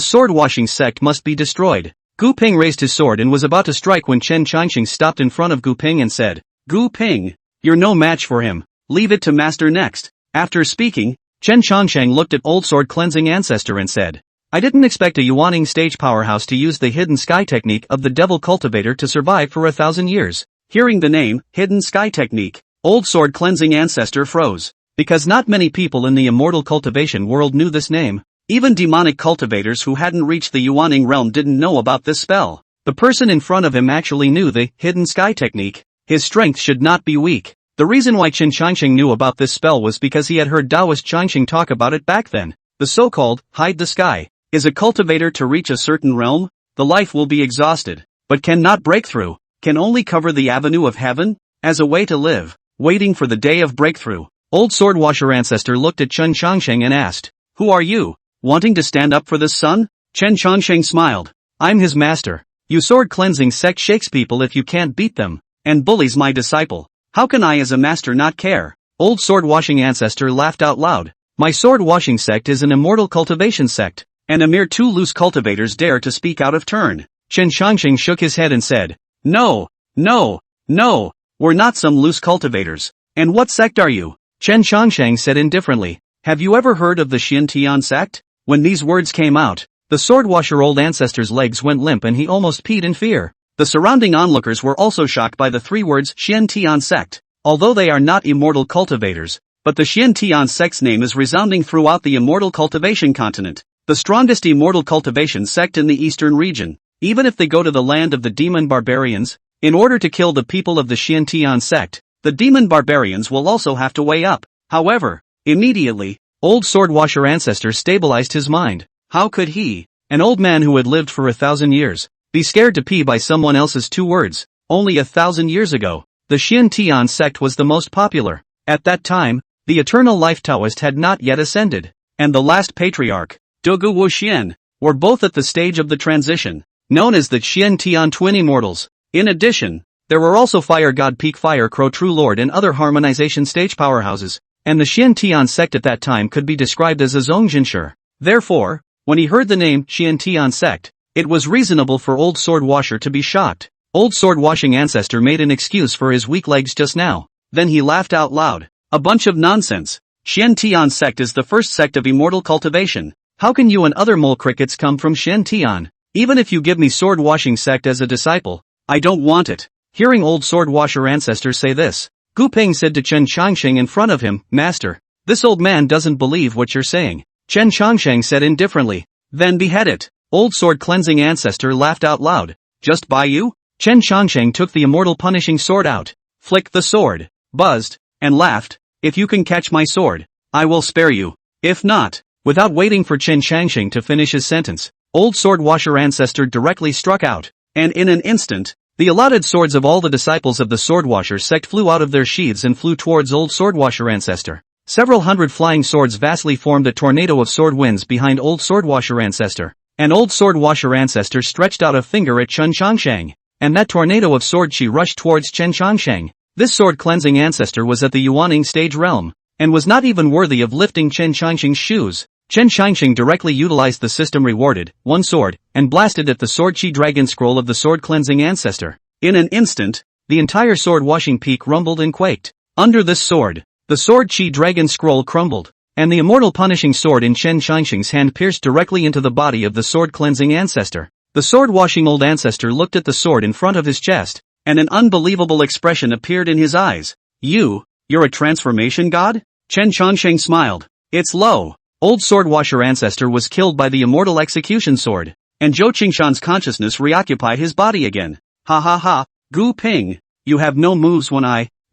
sword-washing sect must be destroyed. Gu Ping raised his sword and was about to strike when Chen Changsheng stopped in front of Gu Ping and said, "Gu Ping, You're no match for him. Leave it to master next. After speaking, Chen Changsheng looked at old sword cleansing ancestor and said, I didn't expect a Yuaning stage powerhouse to use the hidden sky technique of the devil cultivator to survive for 1,000 years. Hearing the name, hidden sky technique, old sword cleansing ancestor froze. Because not many people in the immortal cultivation world knew this name. Even demonic cultivators who hadn't reached the Yuaning realm didn't know about this spell. The person in front of him actually knew the hidden sky technique. His strength should not be weak. The reason why Chen Changsheng knew about this spell was because he had heard Taoist Changsheng talk about it back then. The so-called hide the sky. Is a cultivator to reach a certain realm? The life will be exhausted, but cannot break through, can only cover the avenue of heaven, as a way to live, waiting for the day of breakthrough. Old sword washer ancestor looked at Chen Changsheng and asked, Who are you? Wanting to stand up for this son? Chen Changsheng smiled. I'm his master. You sword cleansing sect shakes people if you can't beat them, and bullies my disciple. How can I as a master not care? Old sword washing ancestor laughed out loud. My sword washing sect is an immortal cultivation sect. And a mere 2 loose cultivators dare to speak out of turn. Chen Changsheng shook his head and said, No, no, no, we're not some loose cultivators. And what sect are you? Chen Changsheng said indifferently, Have you ever heard of the Xian sect? When these words came out, the swordwasher old ancestor's legs went limp and he almost peed in fear. The surrounding onlookers were also shocked by the 3 words Xian sect. Although they are not immortal cultivators, but the Xian sect's name is resounding throughout the immortal cultivation continent. The strongest immortal cultivation sect in the eastern region. Even if they go to the land of the demon barbarians, in order to kill the people of the Xian sect, the demon barbarians will also have to weigh up. However, immediately, old swordwasher ancestor stabilized his mind. How could he, an old man who had lived for 1,000 years, be scared to pee by someone else's 2 words? Only 1,000 years ago, the Xian sect was the most popular. At that time, the eternal life Taoist had not yet ascended, and the last patriarch, Dogu Wuxian, were both at the stage of the transition, known as the Xian twin immortals. In addition, there were also Fire God Peak Fire Crow True Lord and other harmonization stage powerhouses, and the Xian sect at that time could be described as a Zhongjinsher. Therefore, when he heard the name Xian sect, it was reasonable for old sword washer to be shocked. Old sword washing ancestor made an excuse for his weak legs just now. Then he laughed out loud. A bunch of nonsense. Xian sect is the first sect of immortal cultivation. How can you and other mole crickets come from Xian? Even if you give me sword washing sect as a disciple, I don't want it. Hearing old sword washer ancestor say this, Gu Ping said to Chen Changsheng in front of him, Master, this old man doesn't believe what you're saying. Chen Changsheng said indifferently, Then behead it. Old sword cleansing ancestor laughed out loud. Just by you? Chen Changsheng took the immortal punishing sword out, flicked the sword, buzzed, and laughed. If you can catch my sword, I will spare you. If not. Without waiting for Chen Changsheng to finish his sentence, old sword washer ancestor directly struck out, and in an instant, the allotted swords of all the disciples of the swordwasher sect flew out of their sheaths and flew towards old swordwasher ancestor. Several hundred flying swords vastly formed a tornado of sword winds behind old swordwasher ancestor, and old swordwasher ancestor stretched out a finger at Chen Changsheng, and that tornado of sword chi rushed towards Chen Changsheng. This sword cleansing ancestor was at the Yuaning stage realm, and was not even worthy of lifting Chen Changsheng's shoes. Chen Changsheng directly utilized the system rewarded, 1 sword, and blasted at the sword chi dragon scroll of the sword cleansing ancestor. In an instant, the entire sword washing peak rumbled and quaked. Under this sword, the sword chi dragon scroll crumbled, and the immortal punishing sword in Chen Changsheng's hand pierced directly into the body of the sword cleansing ancestor. The sword washing old ancestor looked at the sword in front of his chest, and an unbelievable expression appeared in his eyes. You're a transformation god? Chen Changsheng smiled. It's low. Old swordwasher ancestor was killed by the immortal execution sword, and Zhou Qingshan's consciousness reoccupied his body again. Ha ha ha, Gu Ping, you have no moves when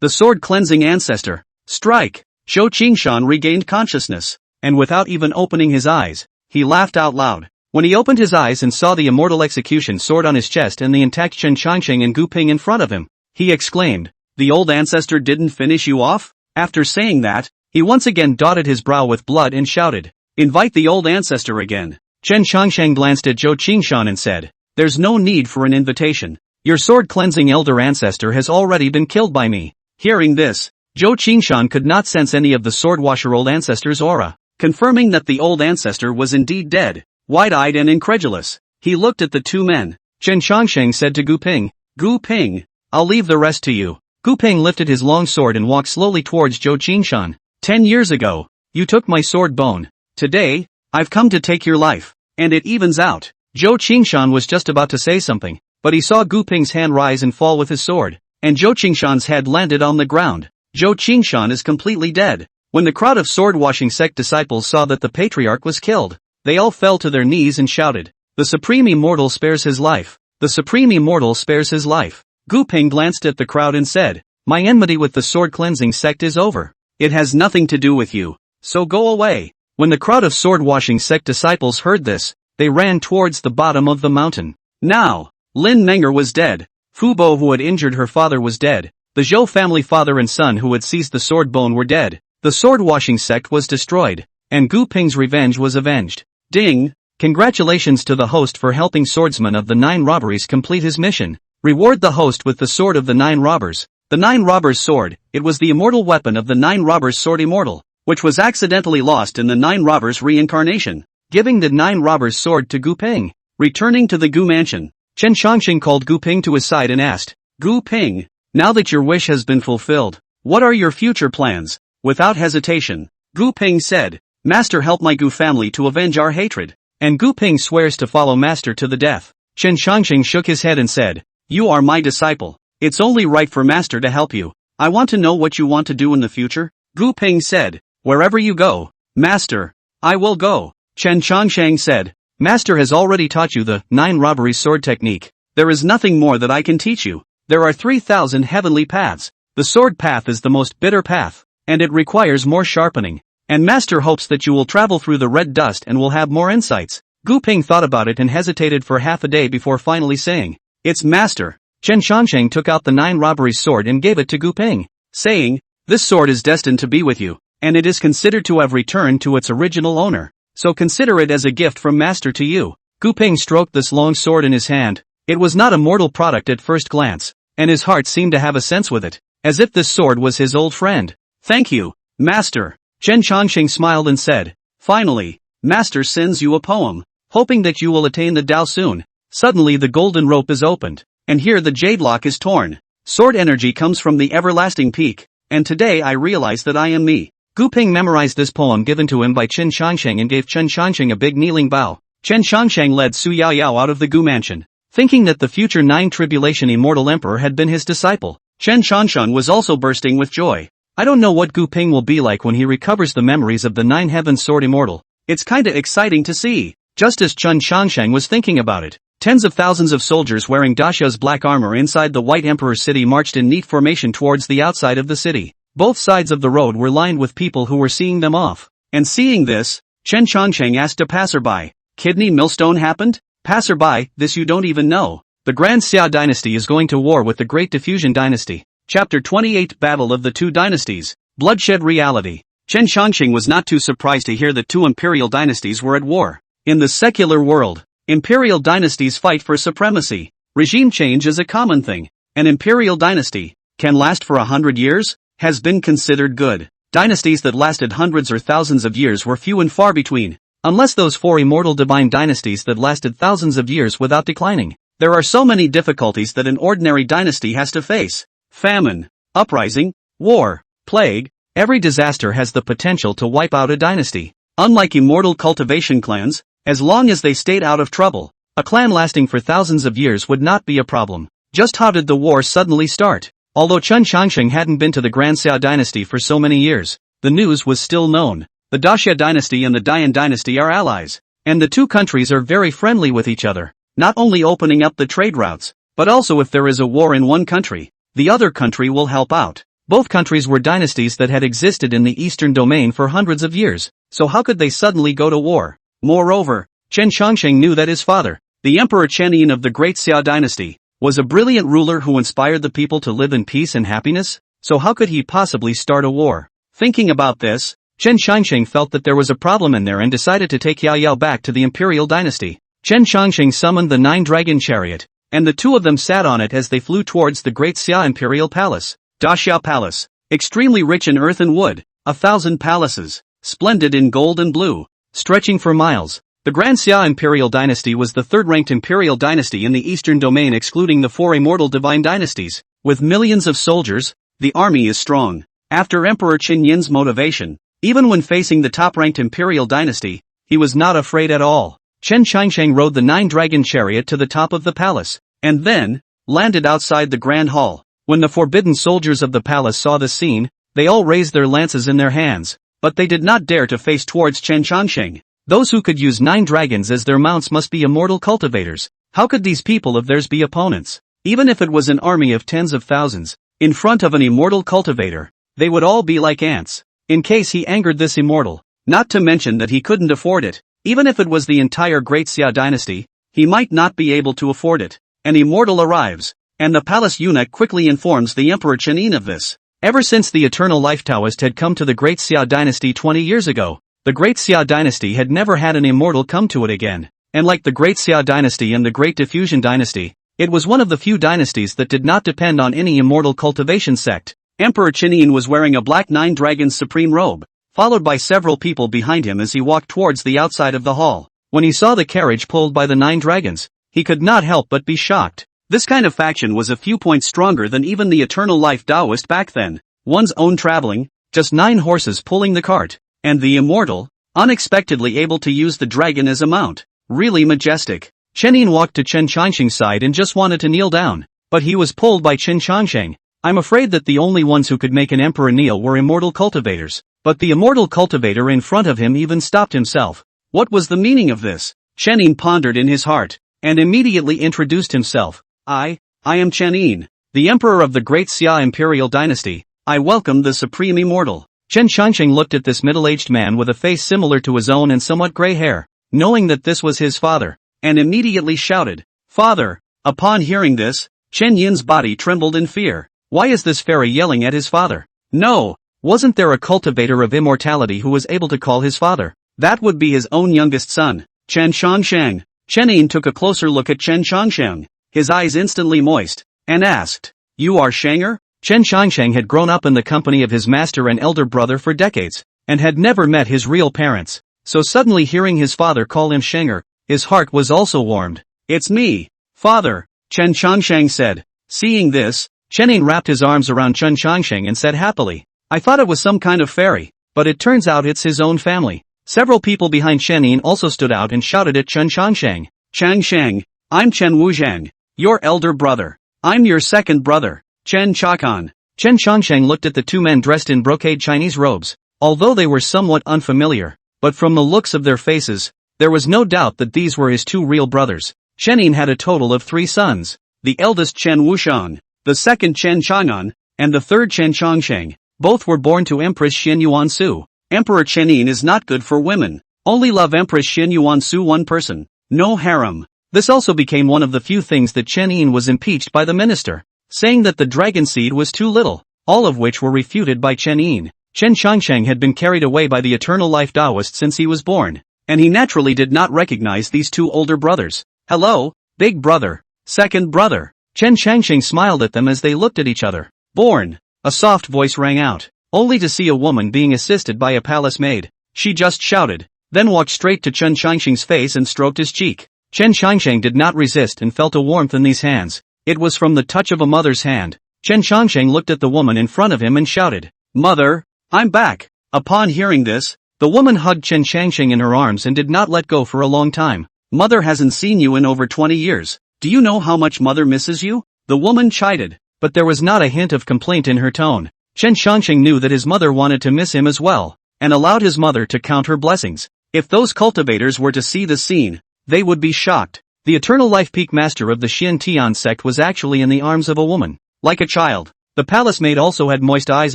the sword cleansing ancestor, strike. Zhou Qingshan regained consciousness, and without even opening his eyes, he laughed out loud. When he opened his eyes and saw the immortal execution sword on his chest and the intact Chen Changsheng and Gu Ping in front of him, he exclaimed, The old ancestor didn't finish you off? After saying that, he once again dotted his brow with blood and shouted, Invite the old ancestor again. Chen Changsheng glanced at Zhou Qingshan and said, There's no need for an invitation. Your sword-cleansing elder ancestor has already been killed by me. Hearing this, Zhou Qingshan could not sense any of the sword-washer old ancestor's aura, confirming that the old ancestor was indeed dead. Wide-eyed and incredulous, he looked at the 2 men. Chen Changsheng said to Gu Ping, Gu Ping, I'll leave the rest to you. Gu Ping lifted his long sword and walked slowly towards Zhou Qingshan. 10 years ago, you took my sword bone. Today, I've come to take your life. And it evens out. Zhou Qingshan was just about to say something, but he saw Gu Ping's hand rise and fall with his sword, and Zhou Qingshan's head landed on the ground. Zhou Qingshan is completely dead. When the crowd of sword-washing sect disciples saw that the patriarch was killed, they all fell to their knees and shouted, "The Supreme Immortal spares his life! The Supreme Immortal spares his life!" Gu Ping glanced at the crowd and said, "My enmity with the sword-cleansing sect is over. It has nothing to do with you, so go away." When the crowd of sword-washing sect disciples heard this, they ran towards the bottom of the mountain. Now, Lin Menger was dead. Fu Bo, who had injured her father, was dead. The Zhou family father and son who had seized the sword bone were dead. The sword-washing sect was destroyed, and Gu Ping's revenge was avenged. Ding! Congratulations to the host for helping swordsman of the 9 robberies complete his mission. Reward the host with the sword of the 9 robbers. The 9 robbers' sword, it was the immortal weapon of the 9 robbers' sword immortal, which was accidentally lost in the 9 robbers' reincarnation. Giving the 9 robbers' sword to Gu Ping. Returning to the Gu mansion, Chen Chongqing called Gu Ping to his side and asked, "Gu Ping, now that your wish has been fulfilled, what are your future plans?" Without hesitation, Gu Ping said, "Master, help my Gu family to avenge our hatred." And Gu Ping swears to follow Master to the death. Chen Chongqing shook his head and said, "You are my disciple. It's only right for Master to help you. I want to know what you want to do in the future." Gu Ping said, "Wherever you go, Master, I will go." Chen Chongqing said, "Master has already taught you the 9 robberies sword technique. There is nothing more that I can teach you. There are 3,000 heavenly paths. The sword path is the most bitter path, and it requires more sharpening. And Master hopes that you will travel through the red dust and will have more insights." Gu Ping thought about it and hesitated for half a day before finally saying, "It's Master." Chen Chongqing took out the 9 robberies sword and gave it to Gu Ping, saying, "This sword is destined to be with you, and it is considered to have returned to its original owner. So consider it as a gift from Master to you." Gu Ping stroked this long sword in his hand. It was not a mortal product at first glance, and his heart seemed to have a sense with it, as if this sword was his old friend. "Thank you, Master." Chen Chongqing smiled and said, "Finally, Master sends you a poem, hoping that you will attain the Tao soon." Suddenly the golden rope is opened, and here the jade lock is torn. Sword energy comes from the everlasting peak, and today I realize that I am me. Gu Ping memorized this poem given to him by Chen Chongqing and gave Chen Chongqing a big kneeling bow. Chen Chongqing led Su Yaoyao out of the Gu mansion, thinking that the future 9 tribulation immortal emperor had been his disciple. Chen Chongqing was also bursting with joy. I don't know what Gu Ping will be like when he recovers the memories of the 9 heaven sword immortal. It's kinda exciting to see. Just as Chen Chongqing was thinking about it, tens of thousands of soldiers wearing Dasha's black armor inside the White Emperor's city marched in neat formation towards the outside of the city. Both sides of the road were lined with people who were seeing them off. And seeing this, Chen Chongqing asked a passerby, "Kidney millstone happened?" "Passerby, this you don't even know. The Grand Xia dynasty is going to war with the Great Diffusion dynasty." Chapter 28 Battle of the Two Dynasties, Bloodshed Reality. Chen Chongqing was not too surprised to hear that 2 imperial dynasties were at war. In the secular world, imperial dynasties fight for supremacy. Regime change is a common thing. An imperial dynasty can last for 100 years, has been considered good. Dynasties that lasted hundreds or thousands of years were few and far between, unless those 4 immortal divine dynasties that lasted thousands of years without declining. There are so many difficulties that an ordinary dynasty has to face. Famine, uprising, war, plague, every disaster has the potential to wipe out a dynasty. Unlike immortal cultivation clans, as long as they stayed out of trouble, a clan lasting for thousands of years would not be a problem. Just how did the war suddenly start? Although Chen Chongqing hadn't been to the Grand Xia dynasty for so many years, the news was still known. The Daxia dynasty and the Dian dynasty are allies, and the 2 countries are very friendly with each other, not only opening up the trade routes, but also if there is a war in one country, the other country will help out. Both countries were dynasties that had existed in the eastern domain for hundreds of years, so how could they suddenly go to war? Moreover, Chen Chongqing knew that his father, the Emperor Chen of the Great Xia dynasty, was a brilliant ruler who inspired the people to live in peace and happiness, so how could he possibly start a war? Thinking about this, Chen Chongqing felt that there was a problem in there and decided to take Yao Yao back to the imperial dynasty. Chen Chongqing summoned the 9-dragon chariot, and the 2 of them sat on it as they flew towards the Great Xia Imperial Palace. Daxia Palace, extremely rich in earth and wood, 1,000 palaces, splendid in gold and blue, stretching for miles. The Grand Xia Imperial Dynasty was the 3rd-ranked imperial dynasty in the eastern domain excluding the 4 immortal divine dynasties. With millions of soldiers, the army is strong. After Emperor Qin Yin's motivation, even when facing the top-ranked imperial dynasty, he was not afraid at all. Chen Qiansheng rode the 9-dragon chariot to the top of the palace, and then landed outside the grand hall. When the forbidden soldiers of the palace saw the scene, they all raised their lances in their hands, but they did not dare to face towards Chen Qiansheng. Those who could use 9 dragons as their mounts must be immortal cultivators. How could these people of theirs be opponents? Even if it was an army of tens of thousands, in front of an immortal cultivator, they would all be like ants. In case he angered this immortal, not to mention that he couldn't afford it, even if it was the entire Great Xia dynasty, he might not be able to afford it. An immortal arrives, and the palace eunuch quickly informs the Emperor Chen Yin of this. Ever since the Eternal Life Taoist had come to the Great Xia dynasty 20 years ago, the Great Xia dynasty had never had an immortal come to it again. And like the Great Xia dynasty and the Great Diffusion dynasty, it was one of the few dynasties that did not depend on any immortal cultivation sect. Emperor Chen Yin was wearing a black 9-dragon's supreme robe, followed by several people behind him as he walked towards the outside of the hall. When he saw the carriage pulled by the 9 dragons, he could not help but be shocked. This kind of faction was a few points stronger than even the Eternal Life Taoist back then. One's own traveling, just 9 horses pulling the cart, and the immortal, unexpectedly able to use the dragon as a mount. Really majestic. Chen Yin walked to Chen Qiansheng's side and just wanted to kneel down, but he was pulled by Chen Qiansheng. I'm afraid that the only ones who could make an emperor kneel were immortal cultivators, but the immortal cultivator in front of him even stopped himself. What was the meaning of this? Chen Yin pondered in his heart, and immediately introduced himself. I am Chen Yin, the emperor of the Great Xia Imperial Dynasty. I welcome the Supreme Immortal. Chen Qiansheng looked at this middle-aged man with a face similar to his own and somewhat gray hair, knowing that this was his father, and immediately shouted, "Father!" Upon hearing this, Chen Yin's body trembled in fear. Why is this fairy yelling at his father? No, wasn't there a cultivator of immortality who was able to call his father? That would be his own youngest son, Chen Qiansheng. Chen Yin took a closer look at Chen Qiansheng, his eyes instantly moist, and asked, "You are Shanger?" Chen Qiansheng had grown up in the company of his master and elder brother for decades, and had never met his real parents, so suddenly hearing his father call him Shanger, his heart was also warmed. "It's me, father," Chen Qiansheng said. Seeing this, Chen Yin wrapped his arms around Chen Qiansheng and said happily, "I thought it was some kind of fairy, but it turns out it's his own family." Several people behind Chen Yin also stood out and shouted at Chen Qiansheng, "Qiansheng, I'm Chen Wuzhang, your elder brother. I'm your second brother, Chen Chakan." Chen Qiansheng looked at the 2 men dressed in brocade Chinese robes, although they were somewhat unfamiliar, but from the looks of their faces, there was no doubt that these were his 2 real brothers. Chen Yin had a total of 3 sons, the eldest Chen Wushang, the second Chen Chang'an, and the third Chen Chongsheng. Both were born to Empress Xin Yuansu. Emperor Chen Yin is not good for women. Only love Empress Xin Yuansu one person. No harem. This also became one of the few things that Chen Yin was impeached by the minister, saying that the dragon seed was too little, all of which were refuted by Chen Yin. Chen Qiansheng had been carried away by the Eternal Life Taoist since he was born, and he naturally did not recognize these 2 older brothers. "Hello, big brother, second brother." Chen Qiansheng smiled at them as they looked at each other. "Born," a soft voice rang out, only to see a woman being assisted by a palace maid. She just shouted, then walked straight to Chen Qiansheng's face and stroked his cheek. Chen Qiansheng did not resist and felt a warmth in these hands. It was from the touch of a mother's hand. Chen Qiansheng looked at the woman in front of him and shouted, "Mother, I'm back." Upon hearing this, the woman hugged Chen Qiansheng in her arms and did not let go for a long time. "Mother hasn't seen you in over 20 years. Do you know how much mother misses you?" The woman chided, but there was not a hint of complaint in her tone. Chen Qiansheng knew that his mother wanted to miss him as well, and allowed his mother to count her blessings. If those cultivators were to see the scene, they would be shocked. The Eternal Life Peak Master of the Xian Tian sect was actually in the arms of a woman, like a child. The palace maid also had moist eyes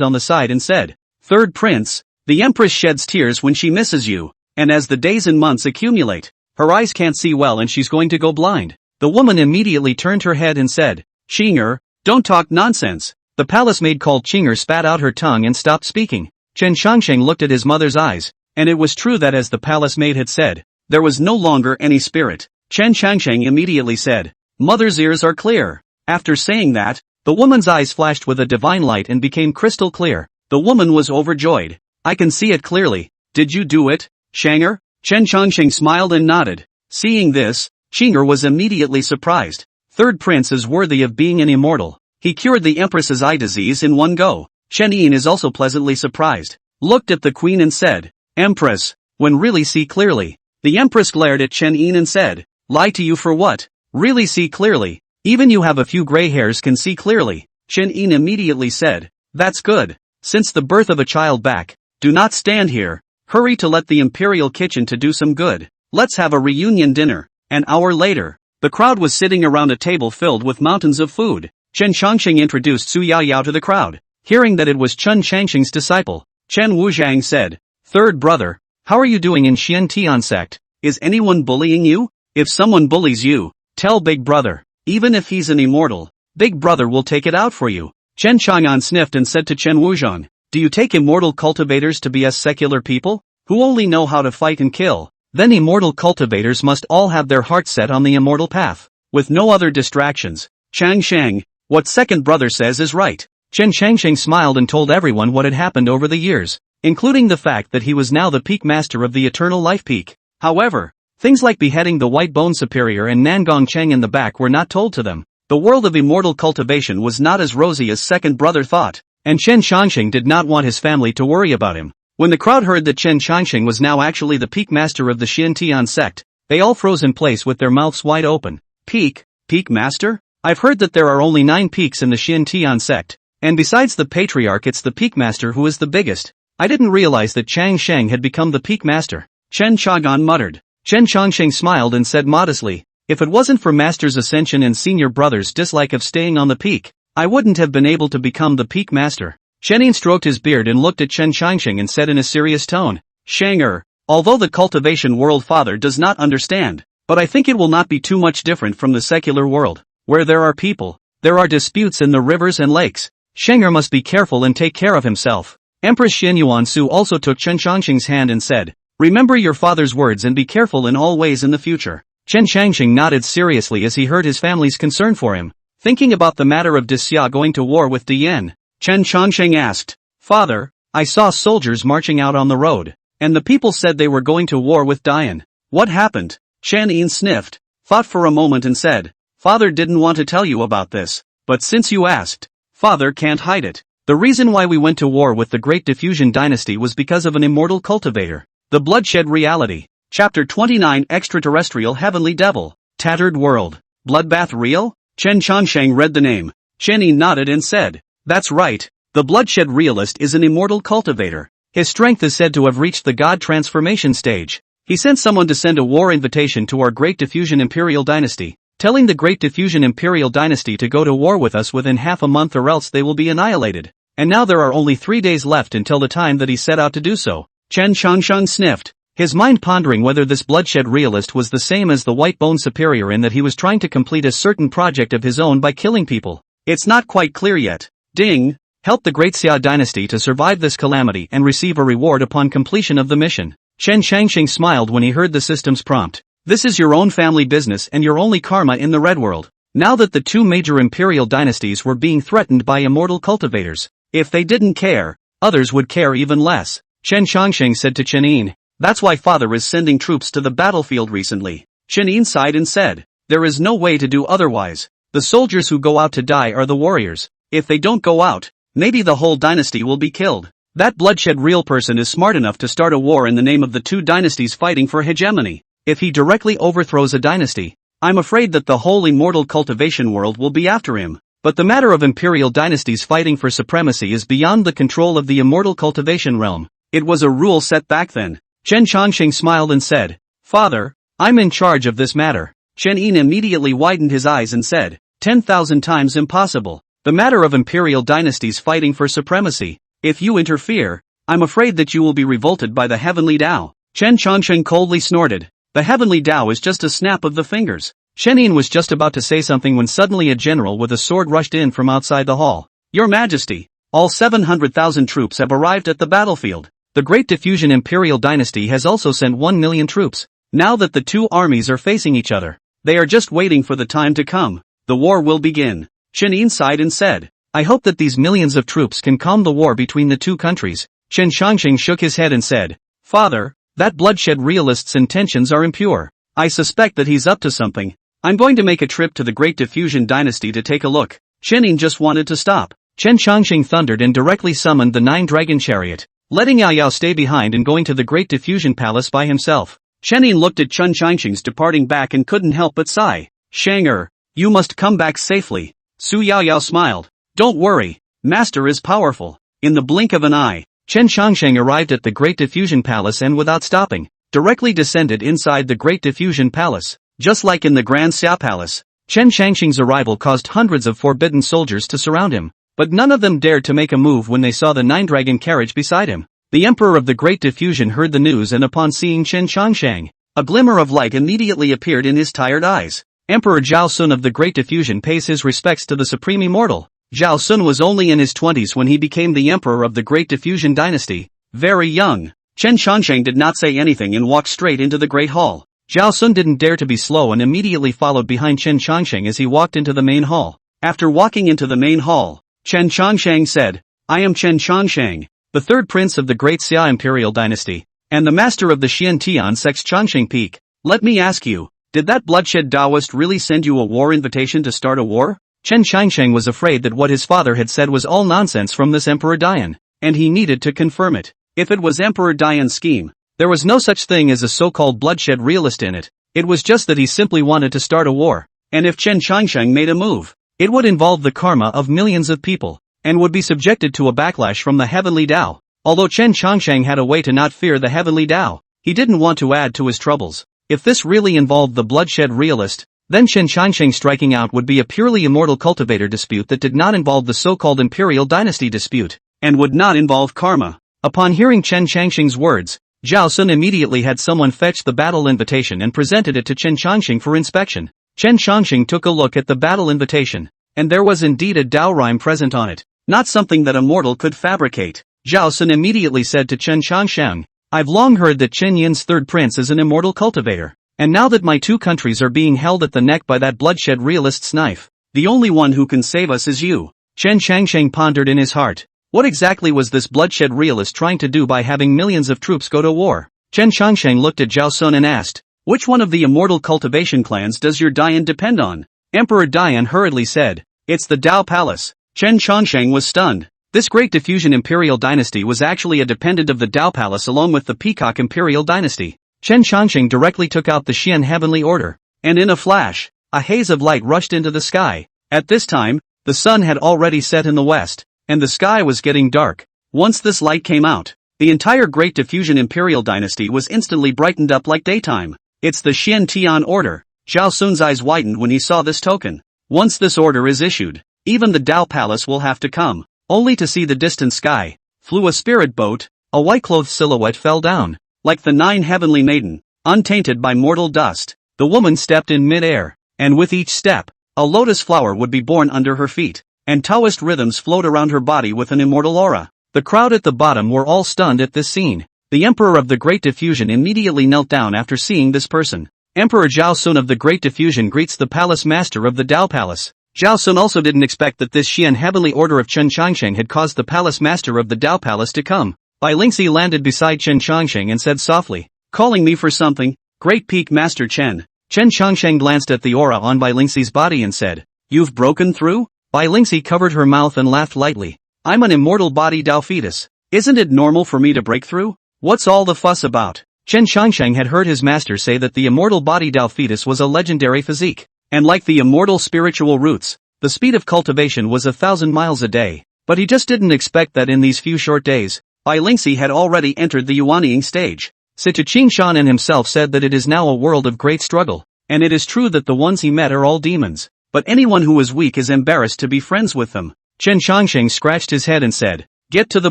on the side and said, "Third prince, the empress sheds tears when she misses you, and as the days and months accumulate, her eyes can't see well and she's going to go blind." The woman immediately turned her head and said, "Qinger, don't talk nonsense." The palace maid called Qinger spat out her tongue and stopped speaking. Chen Qiansheng looked at his mother's eyes, and it was true that as the palace maid had said, there was no longer any spirit. Chen Qiansheng immediately said, "Mother's ears are clear." After saying that, the woman's eyes flashed with a divine light and became crystal clear. The woman was overjoyed. "I can see it clearly. Did you do it, Shanger?" Chen Qiansheng smiled and nodded. Seeing this, Qinger was immediately surprised. "Third prince is worthy of being an immortal." He cured the Empress's eye disease in one go. Chen Yin is also pleasantly surprised. Looked at the queen and said, Empress, when really see clearly. The Empress glared at Chen Yin and said, lie to you for what? Really see clearly. Even you have a few gray hairs can see clearly. Chen Yin immediately said, that's good. Since the birth of a child back, do not stand here. Hurry to let the imperial kitchen to do some good. Let's have a reunion dinner. An hour later, the crowd was sitting around a table filled with mountains of food. Chen Changxing introduced Su Yaoyao to the crowd. Hearing that it was Chen Changxing's disciple, Chen Wuzhang said, third brother, how are you doing in Xian Tian sect? Is anyone bullying you? If someone bullies you, tell big brother. Even if he's an immortal, big brother will take it out for you. Chen Chang'an sniffed and said to Chen Wuzhang, do you take immortal cultivators to be as secular people, who only know how to fight and kill? Then immortal cultivators must all have their hearts set on the immortal path, with no other distractions. Chang Sheng, what second brother says is right. Chen Changxing smiled and told everyone what had happened over the years, including the fact that he was now the peak master of the eternal life peak. However, things like beheading the White Bone Superior and Nangong Cheng in the back were not told to them. The world of immortal cultivation was not as rosy as second brother thought, and Chen Changxing did not want his family to worry about him. When the crowd heard that Chen Changxing was now actually the peak master of the Xian Tian sect, they all froze in place with their mouths wide open. Peak master? I've heard that there are only 9 peaks in the Xian Tian sect, and besides the patriarch it's the peak master who is the biggest. I didn't realize that Chang Sheng had become the peak master. Chen Chang'an muttered. Chen Changxing smiled and said modestly, if it wasn't for master's ascension and senior brother's dislike of staying on the peak, I wouldn't have been able to become the peak master. Chen Yin stroked his beard and looked at Chen Changxing and said in a serious tone, Shang although the cultivation world father does not understand, but I think it will not be too much different from the secular world, where there are people, there are disputes in the rivers and lakes. Shang must be careful and take care of himself. Empress Xin Yuansu also took Chen Changxing's hand and said, remember your father's words and be careful in all ways in the future. Chen Changxing nodded seriously as he heard his family's concern for him. Thinking about the matter of Xia going to war with Dian, Chen Changxing asked, Father, I saw soldiers marching out on the road, and the people said they were going to war with Dian. What happened? Chen Yin sniffed, thought for a moment and said, Father didn't want to tell you about this, but since you asked, Father can't hide it. The reason why we went to war with the Great Diffusion Dynasty was because of an immortal cultivator. The Bloodshed Reality. Chapter 29 Extraterrestrial Heavenly Devil. Tattered World. Bloodbath real? Chen Changsheng read the name. Chen Yi nodded and said, that's right. The Bloodshed Realist is an immortal cultivator. His strength is said to have reached the God transformation stage. He sent someone to send a war invitation to our Great Diffusion Imperial Dynasty, telling the Great Diffusion Imperial Dynasty to go to war with us within half a month or else they will be annihilated. And now there are only 3 days left until the time that he set out to do so. Chen Changsheng sniffed, his mind pondering whether this Bloodshed Realist was the same as the White Bone Superior in that he was trying to complete a certain project of his own by killing people. It's not quite clear yet. Ding! Help the Great Xia Dynasty to survive this calamity and receive a reward upon completion of the mission. Chen Changxing smiled when he heard the system's prompt. This is your own family business and your only karma in the Red World. Now that the 2 major imperial dynasties were being threatened by immortal cultivators, if they didn't care, others would care even less. Chen Changxing said to Chen Yin, that's why father is sending troops to the battlefield recently. Chen Yin sighed and said, there is no way to do otherwise. The soldiers who go out to die are the warriors. If they don't go out, maybe the whole dynasty will be killed. That Bloodshed Real person is smart enough to start a war in the name of the 2 dynasties fighting for hegemony. If he directly overthrows a dynasty, I'm afraid that the whole immortal cultivation world will be after him. But the matter of imperial dynasties fighting for supremacy is beyond the control of the immortal cultivation realm. It was a rule set back then. Chen Changxing smiled and said, Father, I'm in charge of this matter. Chen Yin immediately widened his eyes and said, 10,000 times impossible. The matter of imperial dynasties fighting for supremacy. If you interfere, I'm afraid that you will be revolted by the heavenly Tao. Chen Changxing coldly snorted. The heavenly Tao is just a snap of the fingers. Chen Yin was just about to say something when suddenly a general with a sword rushed in from outside the hall. Your Majesty, all 700,000 troops have arrived at the battlefield. The Great Diffusion Imperial Dynasty has also sent 1 million troops. Now that the 2 armies are facing each other, they are just waiting for the time to come. The war will begin. Chen Yin sighed and said, I hope that these millions of troops can calm the war between the 2 countries. Chen Changxing shook his head and said, Father, that Bloodshed Realist's intentions are impure. I suspect that he's up to something. I'm going to make a trip to the Great Diffusion Dynasty to take a look. Yin just wanted to stop. Chen Changxing thundered and directly summoned the 9-dragon chariot, letting Yao Yao stay behind and going to the Great Diffusion Palace by himself. Yin looked at Chen Changxing's departing back and couldn't help but sigh. Shang you must come back safely. Su Yao Yao smiled. Don't worry, Master is powerful. In the blink of an eye, Chen Changxing arrived at the Great Diffusion Palace and without stopping, directly descended inside the Great Diffusion Palace. Just like in the Grand Xia Palace, Chen Changxing's arrival caused hundreds of forbidden soldiers to surround him, but none of them dared to make a move when they saw the 9-dragon carriage beside him. The Emperor of the Great Diffusion heard the news, and upon seeing Chen Changxing, a glimmer of light immediately appeared in his tired eyes. Emperor Zhao Sun of the Great Diffusion pays his respects to the Supreme Immortal. Zhao Sun was only in his 20s when he became the Emperor of the Great Diffusion Dynasty, very young. Chen Changxing did not say anything and walked straight into the Great Hall. Zhao Sun didn't dare to be slow and immediately followed behind Chen Changxing as he walked into the main hall. After walking into the main hall, Chen Changxing said, I am Chen Changxing, the third prince of the Great Xia Imperial Dynasty, and the master of the Xian Tian Sect's Changxing Peak. Let me ask you, did that bloodshed Taoist really send you a war invitation to start a war? Chen Changxing was afraid that what his father had said was all nonsense from this Emperor Dian, and he needed to confirm it. If it was Emperor Dian's scheme, there was no such thing as a so-called bloodshed realist in it. It was just that he simply wanted to start a war, and if Chen Changxing made a move, it would involve the karma of millions of people, and would be subjected to a backlash from the Heavenly Tao. Although Chen Changxing had a way to not fear the Heavenly Tao, he didn't want to add to his troubles. If this really involved the bloodshed realist, then Chen Changxing striking out would be a purely immortal cultivator dispute that did not involve the so-called Imperial Dynasty dispute, and would not involve karma. Upon hearing Chen Changxing's words, Zhao Sun immediately had someone fetch the battle invitation and presented it to Chen Changxing for inspection. Chen Changxing took a look at the battle invitation, and there was indeed a Tao rhyme present on it, not something that a mortal could fabricate. Zhao Sun immediately said to Chen Changxing, I've long heard that Chen Yin's third prince is an immortal cultivator, and now that my two countries are being held at the neck by that bloodshed realist's knife, the only one who can save us is you. Chen Changxing pondered in his heart. What exactly was this bloodshed realist trying to do by having millions of troops go to war? Chen Changxing looked at Zhao Sun and asked, which one of the immortal cultivation clans does your Dian depend on? Emperor Dian hurriedly said, it's the Tao Palace. Chen Changxing was stunned. This Great Diffusion Imperial Dynasty was actually a dependent of the Tao Palace along with the Peacock Imperial Dynasty. Chen Changxing directly took out the Xian Heavenly Order, and in a flash, a haze of light rushed into the sky. At this time, the sun had already set in the west, and the sky was getting dark. Once this light came out, the entire Great Diffusion Imperial Dynasty was instantly brightened up like daytime. It's the Xian Tian Order. Zhao Sun's eyes widened when he saw this token. Once this order is issued, even the Tao Palace will have to come. Only to see the distant sky, flew a spirit boat, a white-clothed silhouette fell down. Like the 9 heavenly maiden, untainted by mortal dust, the woman stepped in mid-air, and with each step, a lotus flower would be born under her feet, and Taoist rhythms flowed around her body with an immortal aura. The crowd at the bottom were all stunned at this scene. The Emperor of the Great Diffusion immediately knelt down after seeing this person. Emperor Zhao Sun of the Great Diffusion greets the Palace Master of the Tao Palace. Zhao Sun also didn't expect that this Xian Heavenly Order of Chen Changxing had caused the Palace Master of the Tao Palace to come. Bai Lingxi landed beside Chen Changxing and said softly, calling me for something? Great Peak Master Chen. Chen Changxing glanced at the aura on Bai Lingxi's body and said, you've broken through? Bai Lingxi covered her mouth and laughed lightly. I'm an immortal body Tao fetus. Isn't it normal for me to break through? What's all the fuss about? Chen Changxing had heard his master say that the immortal body Tao fetus was a legendary physique, and like the immortal spiritual roots, the speed of cultivation was 1,000 miles a day, but he just didn't expect that in these few short days, Bai Lingxi had already entered the yuanying stage. Sita Qingshan and himself said that it is now a world of great struggle, and it is true that the ones he met are all demons, but anyone who is weak is embarrassed to be friends with them. Chen Changxing scratched his head and said, get to the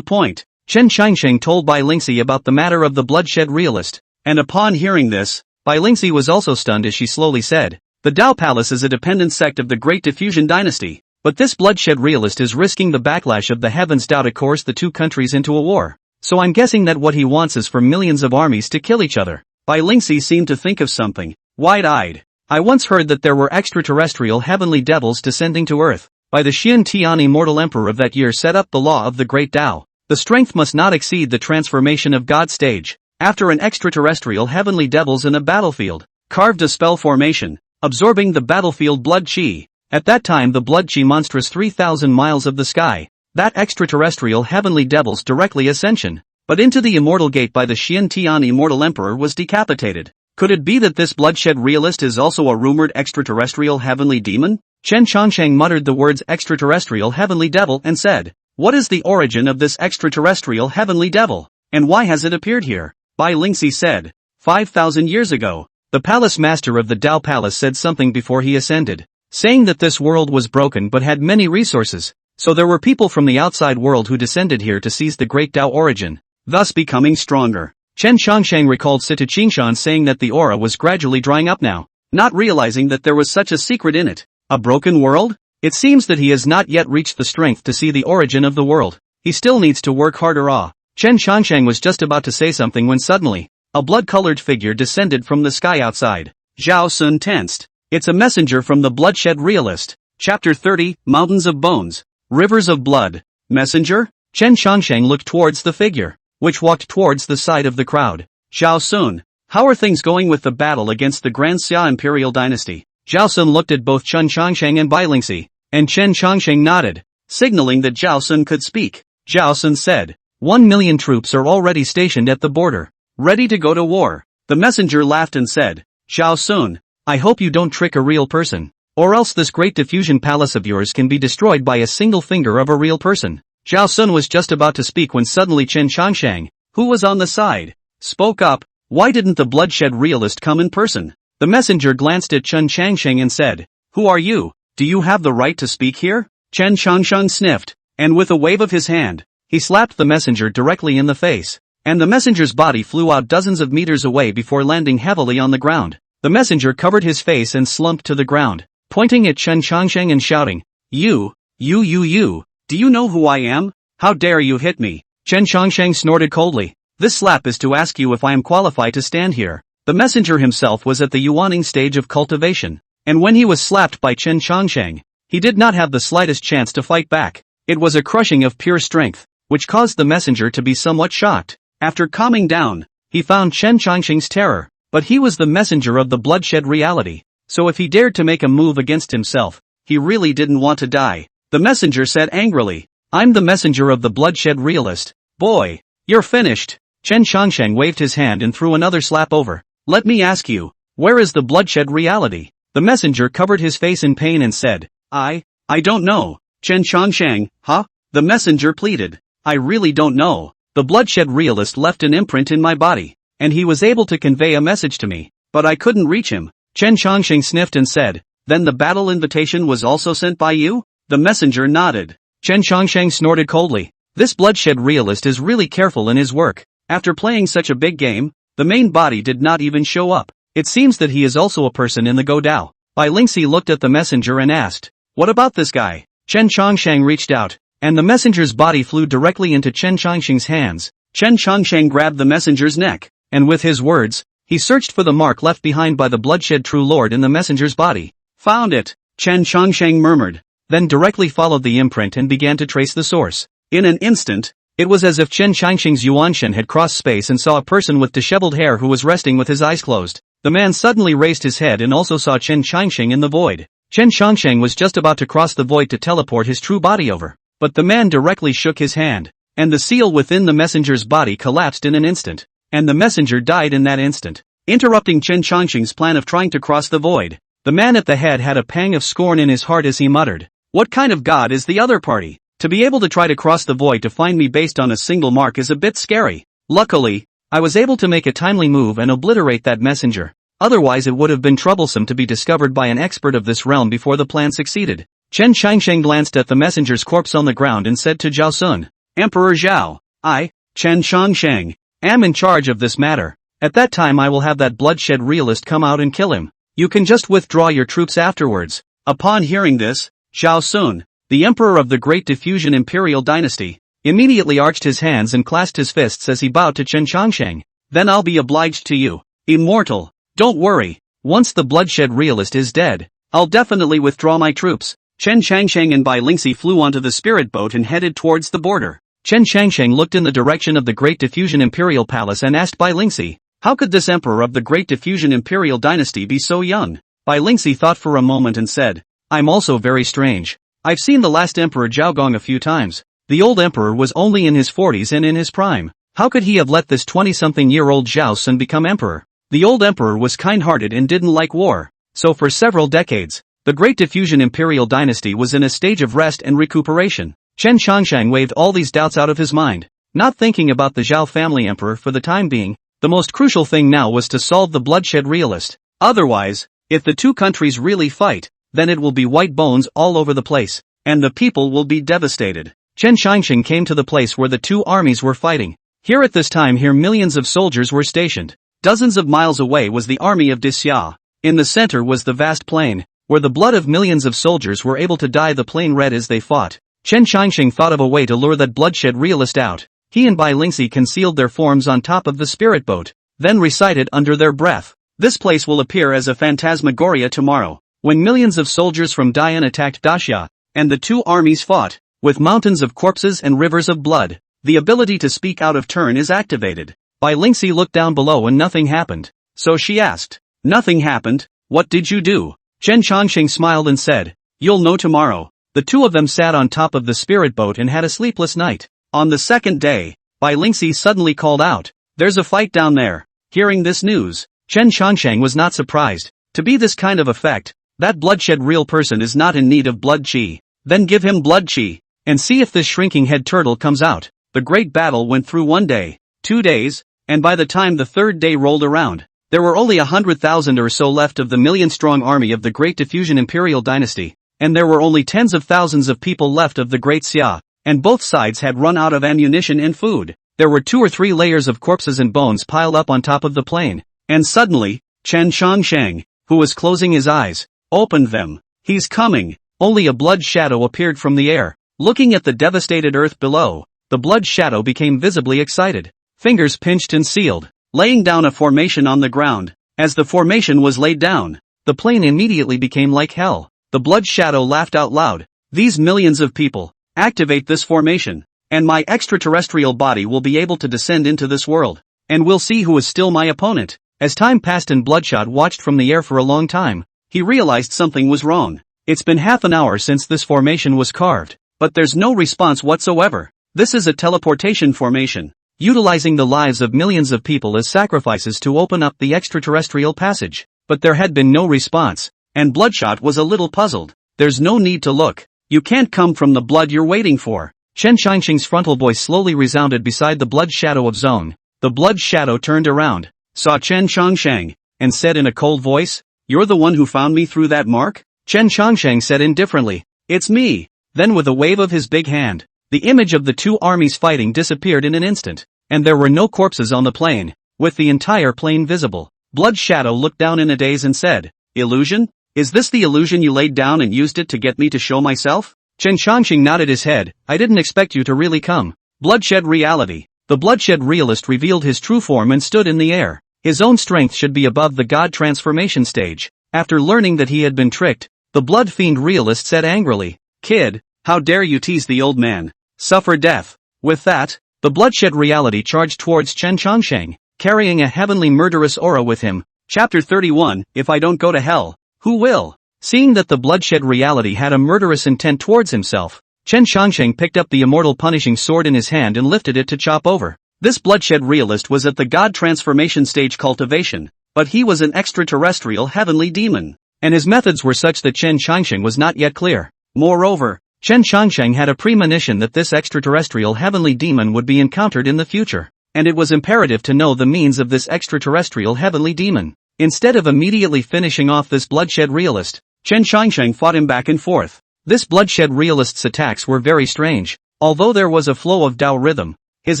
point. Chen Changxing told Bai Lingxi about the matter of the bloodshed realist, and upon hearing this, Bai Lingxi was also stunned as she slowly said, the Tao Palace is a dependent sect of the Great Diffusion Dynasty. But this bloodshed realist is risking the backlash of the heavens Tao to coerce the two countries into a war. So I'm guessing that what he wants is for millions of armies to kill each other. Bai Lingxi seemed to think of something, wide-eyed. I once heard that there were extraterrestrial heavenly devils descending to Earth. By the Xian Tian immortal emperor of that year set up the law of the great Tao. The strength must not exceed the transformation of God stage. After an extraterrestrial heavenly devils in a battlefield, carved a spell formation, absorbing the battlefield blood chi, At that time the blood chi monstrous 3,000 miles of the sky, that extraterrestrial heavenly devil's directly ascension, but into the immortal gate by the Xian Tian immortal emperor was decapitated. Could it be that this bloodshed realist is also a rumored extraterrestrial heavenly demon? Chen Changsheng muttered the words extraterrestrial heavenly devil and said, what is the origin of this extraterrestrial heavenly devil, and why has it appeared here? Bai Lingxi said, 5,000 years ago, the palace master of the Dao Palace said something before he ascended, saying that this world was broken but had many resources, so there were people from the outside world who descended here to seize the great Dao origin, thus becoming stronger. Chen Changsheng recalled Sita Qingshan saying that the aura was gradually drying up now, not realizing that there was such a secret in it. A broken world? It seems that he has not yet reached the strength to see the origin of the world. He still needs to work harder. Chen Changsheng was just about to say something when suddenly, a blood-colored figure descended from the sky outside. Zhao Sun tensed. It's a messenger from the bloodshed realist. Chapter 30, Mountains of Bones. Rivers of Blood. Messenger? Chen Changsheng looked towards the figure, which walked towards the side of the crowd. Zhao Sun, how are things going with the battle against the Grand Xia Imperial Dynasty? Zhao Sun looked at both Chen Changsheng and Bai Lingxi, and Chen Changsheng nodded, signaling that Zhao Sun could speak. Zhao Sun said, 1 million troops are already stationed at the border, ready to go to war. The messenger laughed and said, Zhao Sun, I hope you don't trick a real person, or else this great diffusion palace of yours can be destroyed by a single finger of a real person. Zhao Sun was just about to speak when suddenly Chen Changsheng, who was on the side, spoke up. Why didn't the bloodshed realist come in person? The messenger glanced at Chen Changsheng and said, who are you? Do you have the right to speak here? Chen Changsheng sniffed, and with a wave of his hand, he slapped the messenger directly in the face, and the messenger's body flew out dozens of meters away before landing heavily on the ground. The messenger covered his face and slumped to the ground, pointing at Chen Changsheng and shouting, You, do you know who I am? How dare you hit me? Chen Changsheng snorted coldly. This slap is to ask you if I am qualified to stand here. The messenger himself was at the yuaning stage of cultivation, and when he was slapped by Chen Changsheng, he did not have the slightest chance to fight back. It was a crushing of pure strength, which caused the messenger to be somewhat shocked. After calming down, he found Chen Changsheng's terror, but he was the messenger of the bloodshed reality, so if he dared to make a move against himself, he really didn't want to die. The messenger said angrily, I'm the messenger of the bloodshed realist. Boy, you're finished. Chen Changsheng waved his hand and threw another slap over. Let me ask you, where is the bloodshed reality? The messenger covered his face in pain and said, I don't know. Chen Changsheng, huh? The messenger pleaded. I really don't know. The bloodshed realist left an imprint in my body, and he was able to convey a message to me, but I couldn't reach him. Chen Changsheng sniffed and said, then the battle invitation was also sent by you? The messenger nodded. Chen Changsheng snorted coldly. This bloodshed realist is really careful in his work. After playing such a big game, the main body did not even show up. It seems that he is also a person in the Go Dao. Bai Lingxi looked at the messenger and asked, what about this guy? Chen Changsheng reached out, and the messenger's body flew directly into Chen Changsheng's hands. Chen Changsheng grabbed the messenger's neck, and with his words, he searched for the mark left behind by the bloodshed true lord in the messenger's body. Found it, Chen Changsheng murmured, then directly followed the imprint and began to trace the source. In an instant, it was as if Chen Changsheng's Yuanshen had crossed space and saw a person with disheveled hair who was resting with his eyes closed. The man suddenly raised his head and also saw Chen Changsheng in the void. Chen Changsheng was just about to cross the void to teleport his true body over, but the man directly shook his hand, and the seal within the messenger's body collapsed in an instant, and the messenger died in that instant, interrupting Chen Changsheng's plan of trying to cross the void. The man at the head had a pang of scorn in his heart as he muttered, what kind of god is the other party? To be able to try to cross the void to find me based on a single mark is a bit scary. Luckily, I was able to make a timely move and obliterate that messenger. Otherwise it would have been troublesome to be discovered by an expert of this realm before the plan succeeded. Chen Changsheng glanced at the messenger's corpse on the ground and said to Zhao Sun, Emperor Zhao, I, Chen Changsheng, am in charge of this matter. At that time I will have that bloodshed realist come out and kill him. You can just withdraw your troops afterwards. Upon hearing this, Zhao Sun, the emperor of the Great Diffusion Imperial Dynasty, immediately arched his hands and clasped his fists as he bowed to Chen Changsheng. Then I'll be obliged to you, immortal. Don't worry, once the bloodshed realist is dead, I'll definitely withdraw my troops. Chen Changsheng and Bai Lingxi flew onto the spirit boat and headed towards the border. Chen Changsheng looked in the direction of the Great Diffusion Imperial Palace and asked Bai Lingxi, how could this emperor of the Great Diffusion Imperial Dynasty be so young? Bai Lingxi thought for a moment and said, I'm also very strange. I've seen the last Emperor Zhaogong a few times. The old emperor was only in his 40s and in his prime. How could he have let this 20-something-year-old Zhao Sun become emperor? The old emperor was kind-hearted and didn't like war. So for several decades, the Great Diffusion Imperial Dynasty was in a stage of rest and recuperation. Chen Changsheng waved all these doubts out of his mind. Not thinking about the Zhao family emperor for the time being, the most crucial thing now was to solve the bloodshed realist. Otherwise, if the two countries really fight, then it will be white bones all over the place, and the people will be devastated. Chen Changsheng came to the place where the two armies were fighting. Here at this time millions of soldiers were stationed. Dozens of miles away was the army of Disya. In the center was the vast plain, where the blood of millions of soldiers were able to dye the plain red as they fought. Chen Changsheng thought of a way to lure that bloodshed realist out. He and Bai Lingxi concealed their forms on top of the spirit boat, then recited under their breath. This place will appear as a phantasmagoria tomorrow, when millions of soldiers from Dian attacked Daxia, and the two armies fought, with mountains of corpses and rivers of blood. The ability to speak out of turn is activated. Bai Lingxi looked down below and nothing happened. So she asked, "Nothing happened? What did you do?" Chen Changsheng smiled and said, "You'll know tomorrow." The two of them sat on top of the spirit boat and had a sleepless night. On the second day, Bai Lingxi suddenly called out, "There's a fight down there." Hearing this news, Chen Changsheng was not surprised. To be this kind of effect, that bloodshed real person is not in need of blood chi. Then give him blood chi, and see if this shrinking head turtle comes out. The great battle went through 1 day, 2 days, and by the time the third day rolled around, there were only 100,000 or so left of the million-strong army of the Great Diffusion Imperial Dynasty, and there were only tens of thousands of people left of the Great Xia, and both sides had run out of ammunition and food. There were 2 or 3 layers of corpses and bones piled up on top of the plain, and suddenly, Chen Changsheng, who was closing his eyes, opened them. "He's coming." Only a blood shadow appeared from the air. Looking at the devastated earth below, the blood shadow became visibly excited. Fingers pinched and sealed, laying down a formation on the ground. As the formation was laid down, the plain immediately became like hell. The blood shadow laughed out loud. "These millions of people, activate this formation, and my extraterrestrial body will be able to descend into this world, and we'll see who is still my opponent." As time passed and Bloodshot watched from the air for a long time, he realized something was wrong. It's been half an hour since this formation was carved, but there's no response whatsoever. This is a teleportation formation, utilizing the lives of millions of people as sacrifices to open up the extraterrestrial passage. But there had been no response, and Bloodshot was a little puzzled. "There's no need to look. You can't come from the blood you're waiting for." Chen Changsheng's frontal voice slowly resounded beside the blood shadow of Zone. The blood shadow turned around, saw Chen Changsheng, and said in a cold voice, "You're the one who found me through that mark?" Chen Changsheng said indifferently, "It's me." Then with a wave of his big hand, the image of the two armies fighting disappeared in an instant, and there were no corpses on the plain, with the entire plain visible. Blood Shadow looked down in a daze and said, "Illusion? Is this the illusion you laid down and used it to get me to show myself?" Chen Changxing nodded his head. "I didn't expect you to really come." Bloodshed Reality. The Bloodshed Realist revealed his true form and stood in the air. His own strength should be above the God transformation stage. After learning that he had been tricked, the Blood Fiend Realist said angrily, "Kid, how dare you tease the old man? Suffer death." With that, the Bloodshed Reality charged towards Chen Changsheng, carrying a heavenly murderous aura with him. Chapter 31, If I Don't Go to Hell, Who Will? Seeing that the Bloodshed Reality had a murderous intent towards himself, Chen Changsheng picked up the immortal punishing sword in his hand and lifted it to chop over. This Bloodshed Realist was at the God transformation stage cultivation, but he was an extraterrestrial heavenly demon, and his methods were such that Chen Changsheng was not yet clear. Moreover, Chen Changsheng had a premonition that this extraterrestrial heavenly demon would be encountered in the future, and it was imperative to know the means of this extraterrestrial heavenly demon. Instead of immediately finishing off this Bloodshed Realist, Chen Changsheng fought him back and forth. This Bloodshed Realist's attacks were very strange. Although there was a flow of Tao rhythm, his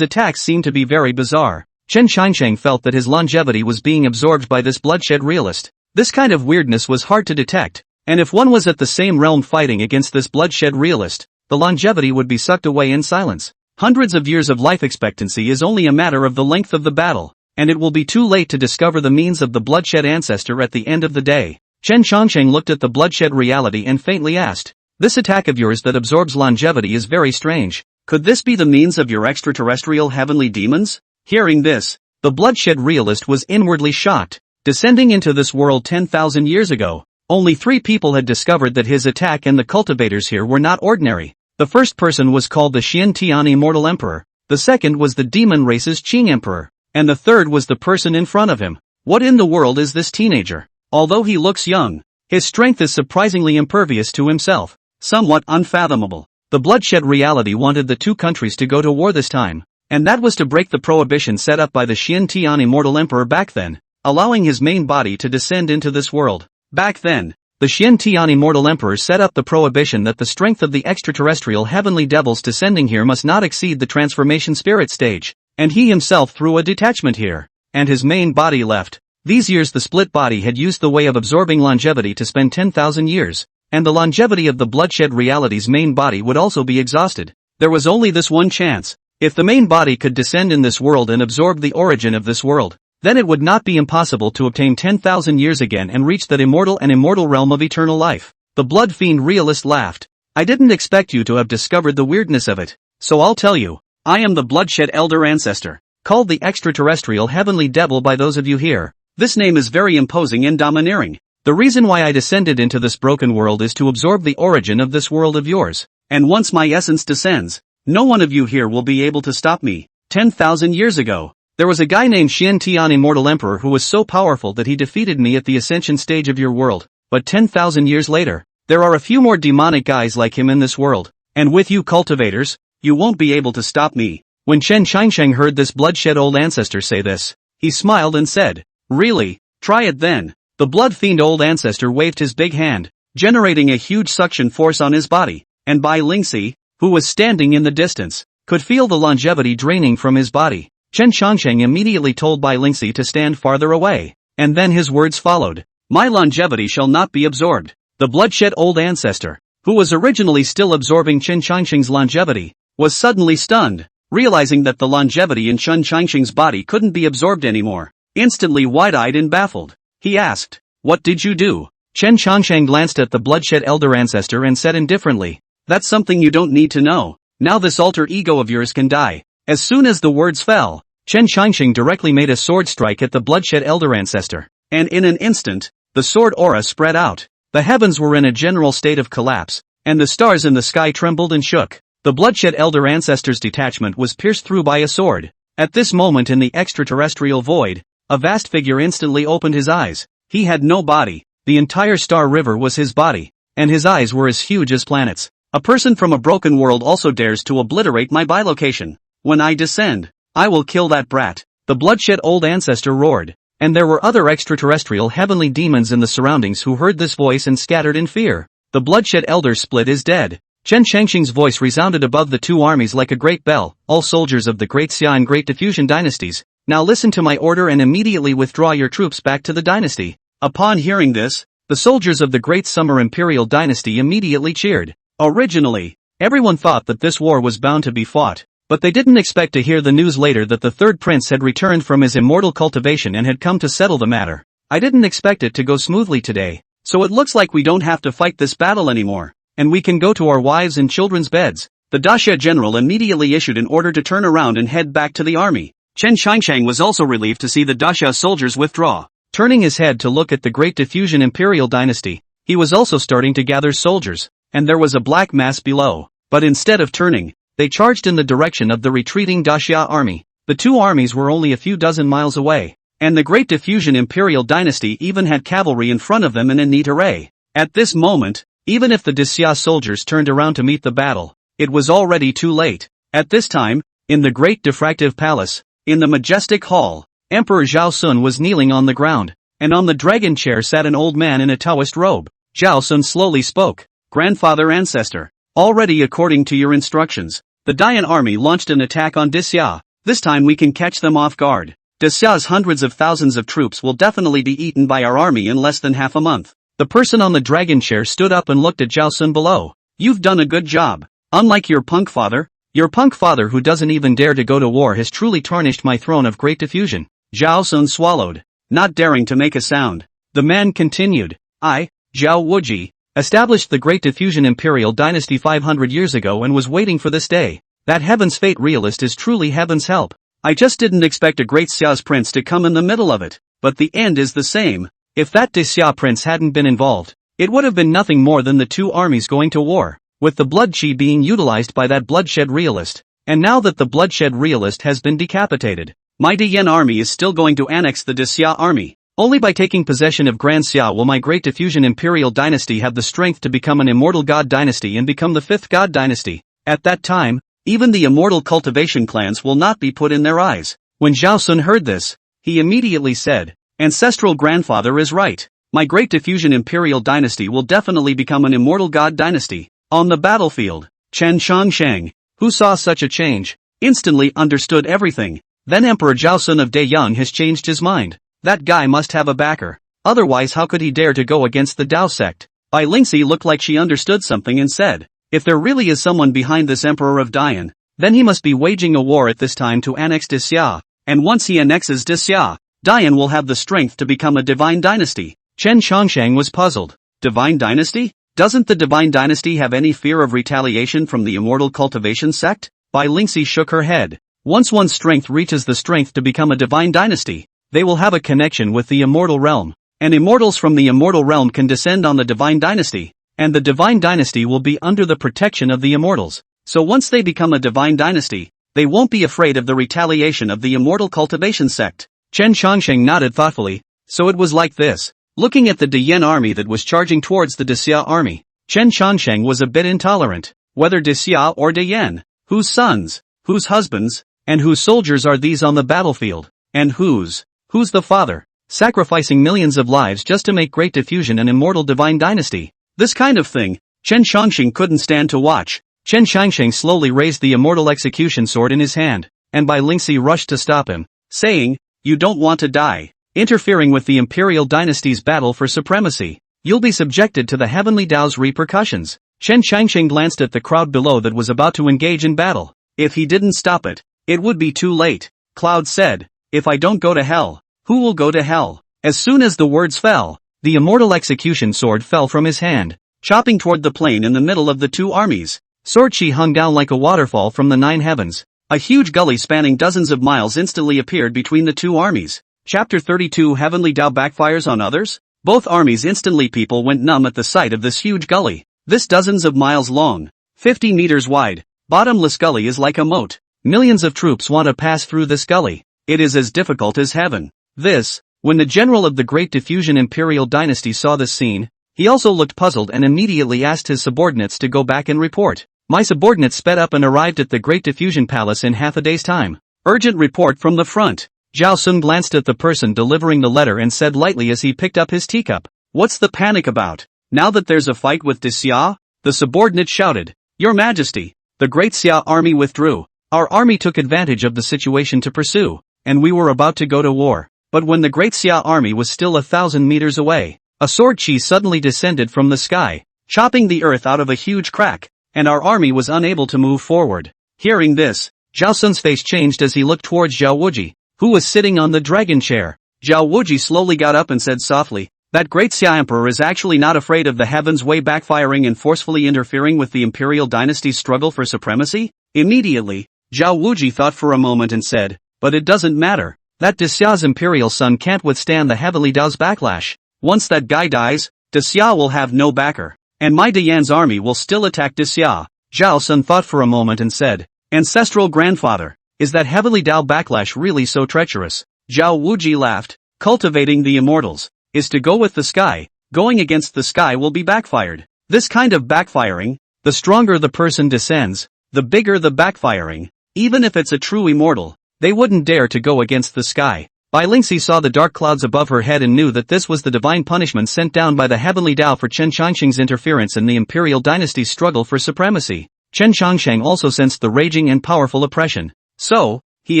attacks seemed to be very bizarre. Chen Changsheng felt that his longevity was being absorbed by this Bloodshed Realist. This kind of weirdness was hard to detect, and if one was at the same realm fighting against this Bloodshed Realist, the longevity would be sucked away in silence. Hundreds of years of life expectancy is only a matter of the length of the battle, and it will be too late to discover the means of the Bloodshed Ancestor at the end of the day. Chen Changsheng looked at the Bloodshed Reality and faintly asked, "This attack of yours that absorbs longevity is very strange. Could this be the means of your extraterrestrial heavenly demons?" Hearing this, the Bloodshed Realist was inwardly shocked. Descending into this world 10,000 years ago, Only 3 people had discovered that his attack and the cultivators here were not ordinary. The first person was called the Xian Tian Immortal Emperor, the second was the demon race's Qing Emperor, and the third was the person in front of him. What in the world is this teenager? Although he looks young, his strength is surprisingly impervious to himself, somewhat unfathomable. The bloodshed reality wanted the 2 countries to go to war this time, and that was to break the prohibition set up by the Xian Tian Immortal Emperor back then, allowing his main body to descend into this world. Back then, the Xian Tian Immortal Emperor set up the prohibition that the strength of the extraterrestrial heavenly devils descending here must not exceed the transformation spirit stage, and he himself threw a detachment here, and his main body left. These years the split body had used the way of absorbing longevity to spend 10,000 years, and the longevity of the bloodshed reality's main body would also be exhausted. There was only this one chance. If the main body could descend in this world and absorb the origin of this world, then it would not be impossible to obtain 10,000 years again and reach that immortal and immortal realm of eternal life. The blood fiend realist laughed. I didn't expect you to have discovered the weirdness of it, so I'll tell you. I am the bloodshed elder ancestor, called the extraterrestrial heavenly devil by those of you here. This name is very imposing and domineering. The reason why I descended into this broken world is to absorb the origin of this world of yours, and once my essence descends, no one of you here will be able to stop me. 10,000 years ago, there was a guy named Xian Tian Immortal Emperor who was so powerful that he defeated me at the ascension stage of your world, but 10,000 years later, there are a few more demonic guys like him in this world, and with you cultivators, you won't be able to stop me. When Chen Qiansheng heard this bloodshed old ancestor say this, he smiled and said, really? Try it then. The blood fiend old ancestor waved his big hand, generating a huge suction force on his body, and Bai Lingxi, who was standing in the distance, could feel the longevity draining from his body. Chen Qiansheng immediately told Bai Lingxi to stand farther away, and then his words followed. My longevity shall not be absorbed. The bloodshed old ancestor, who was originally still absorbing Chen Qiansheng's longevity, was suddenly stunned, realizing that the longevity in Chen Qiansheng's body couldn't be absorbed anymore. Instantly wide-eyed and baffled, he asked, what did you do? Chen Qiansheng glanced at the bloodshed elder ancestor and said indifferently, that's something you don't need to know. Now this alter ego of yours can die. As soon as the words fell, Chen Qiansheng directly made a sword strike at the bloodshed elder ancestor, and in an instant, the sword aura spread out. The heavens were in a general state of collapse, and the stars in the sky trembled and shook. The bloodshed elder ancestor's detachment was pierced through by a sword. At this moment in the extraterrestrial void, a vast figure instantly opened his eyes. He had no body, the entire star river was his body, and his eyes were as huge as planets. A person from a broken world also dares to obliterate my bilocation. When I descend, I will kill that brat. The bloodshed old ancestor roared, and there were other extraterrestrial heavenly demons in the surroundings who heard this voice and scattered in fear. The bloodshed elder split is dead. Chen Qiansheng's voice resounded above the 2 armies like a great bell. All soldiers of the Great Xia and Great Diffusion dynasties, now listen to my order and immediately withdraw your troops back to the dynasty. Upon hearing this, the soldiers of the Great Summer Imperial Dynasty immediately cheered. Originally, everyone thought that this war was bound to be fought, but they didn't expect to hear the news later that the third prince had returned from his immortal cultivation and had come to settle the matter. I didn't expect it to go smoothly today, so it looks like we don't have to fight this battle anymore, and we can go to our wives and children's beds. The Daxia general immediately issued an order to turn around and head back to the army. Chen Qiansheng was also relieved to see the Daxia soldiers withdraw. Turning his head to look at the Great Diffusion Imperial Dynasty, he was also starting to gather soldiers, and there was a black mass below, but instead of turning, they charged in the direction of the retreating Daxia army. The 2 armies were only a few dozen miles away, and the Great Diffusion Imperial Dynasty even had cavalry in front of them in a neat array. At this moment, even if the Daxia soldiers turned around to meet the battle, it was already too late. At this time, in the Great Diffractive Palace, in the majestic hall, Emperor Zhao Sun was kneeling on the ground, and on the dragon chair sat an old man in a Taoist robe. Zhao Sun slowly spoke. Grandfather ancestor, already according to your instructions, the Dayan army launched an attack on Daxia. This time we can catch them off guard. Daxia's hundreds of thousands of troops will definitely be eaten by our army in less than half a month. The person on the dragon chair stood up and looked at Zhao Sun below. You've done a good job. Unlike your punk father who doesn't even dare to go to war has truly tarnished my throne of great diffusion. Zhao Sun swallowed, not daring to make a sound. The man continued, I, Zhao Wuji, established the Great Diffusion Imperial Dynasty 500 years ago and was waiting for this day. That Heaven's Fate realist is truly heaven's help. I just didn't expect a Great Xia's prince to come in the middle of it, but the end is the same. If that Daxia prince hadn't been involved, It would have been nothing more than the two armies going to war, with the blood chi being utilized by that bloodshed realist. And now that the bloodshed realist has been decapitated, my Dian army is still going to annex the Xia army. Only by taking possession of Grand Xia will my Great Diffusion Imperial Dynasty have the strength to become an immortal god dynasty and become the fifth god dynasty. At that time, even the immortal cultivation clans will not be put in their eyes. When Zhao Sun heard this, he immediately said, Ancestral grandfather is right. My Great Diffusion Imperial Dynasty will definitely become an immortal god dynasty. On the battlefield, Chen Chongsheng, who saw such a change, instantly understood everything. Then Emperor Zhao Sun of Deyang has changed his mind. That guy must have a backer. Otherwise how could he dare to go against the Dao sect? Bai Lingxi looked like she understood something and said, if there really is someone behind this Emperor of Dian, then he must be waging a war at this time to annex Xia. And once he annexes Xia, Dian will have the strength to become a divine dynasty. Chen Chongsheng was puzzled. Divine dynasty? Doesn't the divine dynasty have any fear of retaliation from the immortal cultivation sect? Bai Lingxi shook her head. Once one's strength reaches the strength to become a divine dynasty, they will have a connection with the immortal realm. And immortals from the immortal realm can descend on the divine dynasty, and the divine dynasty will be under the protection of the immortals. So once they become a divine dynasty, they won't be afraid of the retaliation of the immortal cultivation sect. Chen Chongsheng nodded thoughtfully. So it was like this. Looking at the Dian army that was charging towards the Xia army, Chen Chongsheng was a bit intolerant. Whether Xia or Dian, whose sons, whose husbands, and whose soldiers are these on the battlefield? And whose the father, sacrificing millions of lives just to make Great Diffusion an immortal divine dynasty? This kind of thing, Chen Chongsheng couldn't stand to watch. Chen Chongsheng slowly raised the immortal execution sword in his hand, and Bai Lingxi rushed to stop him, saying, you don't want to die. Interfering with the imperial dynasty's battle for supremacy, you'll be subjected to the heavenly Dao's repercussions. Chen Chongsheng glanced at the crowd below that was about to engage in battle. If he didn't stop it, it would be too late. Cloud said, if I don't go to hell, who will go to hell? As soon as the words fell, the immortal execution sword fell from his hand, chopping toward the plain in the middle of the two armies. Sword chi hung down like a waterfall from the 9 heavens. A huge gully spanning dozens of miles instantly appeared between the two armies. Chapter 32 Heavenly Dao backfires on others? Both armies instantly people went numb at the sight of this huge gully. This dozens of miles long, 50 meters wide, bottomless gully is like a moat. Millions of troops want to pass through this gully. It is as difficult as heaven. When the general of the Great Diffusion Imperial Dynasty saw this scene, he also looked puzzled and immediately asked his subordinates to go back and report. My subordinates sped up and arrived at the Great Diffusion Palace in half a day's time. Urgent report from the front. Zhao Sun glanced at the person delivering the letter and said lightly as he picked up his teacup, what's the panic about? Now that there's a fight with Xia? The subordinate shouted, Your Majesty, the Great Xia army withdrew. Our army took advantage of the situation to pursue, and we were about to go to war. But when the Great Xia army was still 1,000 meters away, a sword chi suddenly descended from the sky, chopping the earth out of a huge crack, and our army was unable to move forward. Hearing this, Zhao Sun's face changed as he looked towards Zhao Wuji, who was sitting on the dragon chair. Zhao Wuji slowly got up and said softly, that Great Xia Emperor is actually not afraid of the heavens way backfiring and forcefully interfering with the imperial dynasty's struggle for supremacy? Immediately, Zhao Wuji thought for a moment and said, but it doesn't matter. That Xia's imperial son can't withstand the heavenly Dao's backlash. Once that guy dies, Xia will have no backer, and my Dian's army will still attack Xia. Zhao Sun thought for a moment and said, Ancestral grandfather, is that heavenly Dao backlash really so treacherous? Zhao Wuji laughed. Cultivating the immortals is to go with the sky. Going against the sky will be backfired. This kind of backfiring, the stronger the person descends, the bigger the backfiring. Even if it's a true immortal, they wouldn't dare to go against the sky. Bai Lingxi saw the dark clouds above her head and knew that this was the divine punishment sent down by the heavenly Dao for Chen Chongsheng's interference in the imperial dynasty's struggle for supremacy. Chen Chongsheng also sensed the raging and powerful oppression. So, he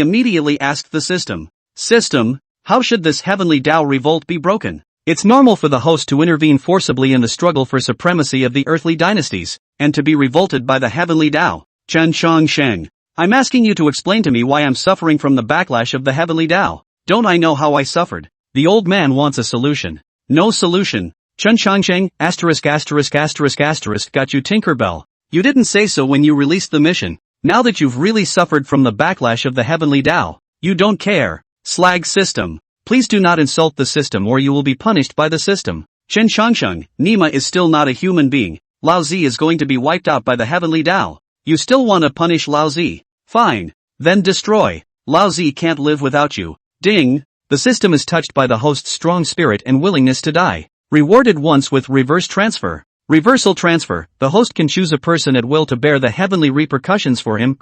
immediately asked the system, how should this heavenly Dao revolt be broken? It's normal for the host to intervene forcibly in the struggle for supremacy of the earthly dynasties, and to be revolted by the heavenly Dao. Chen Chongsheng, I'm asking you to explain to me why I'm suffering from the backlash of the heavenly Dao. Don't I know how I suffered? The old man wants a solution. No solution. Chen Chongsheng, ******* got you Tinkerbell. You didn't say so when you released the mission. Now that you've really suffered from the backlash of the heavenly Dao, you don't care. Slag system. Please do not insult the system or you will be punished by the system. Chen Changsheng, Nima is still not a human being. Lao Zi is going to be wiped out by the heavenly Tao. You still want to punish Lao Zi? Fine. Then destroy. Lao Zi can't live without you. Ding. The system is touched by the host's strong spirit and willingness to die. Rewarded once with reverse transfer. Reversal transfer. The host can choose a person at will to bear the heavenly repercussions for him.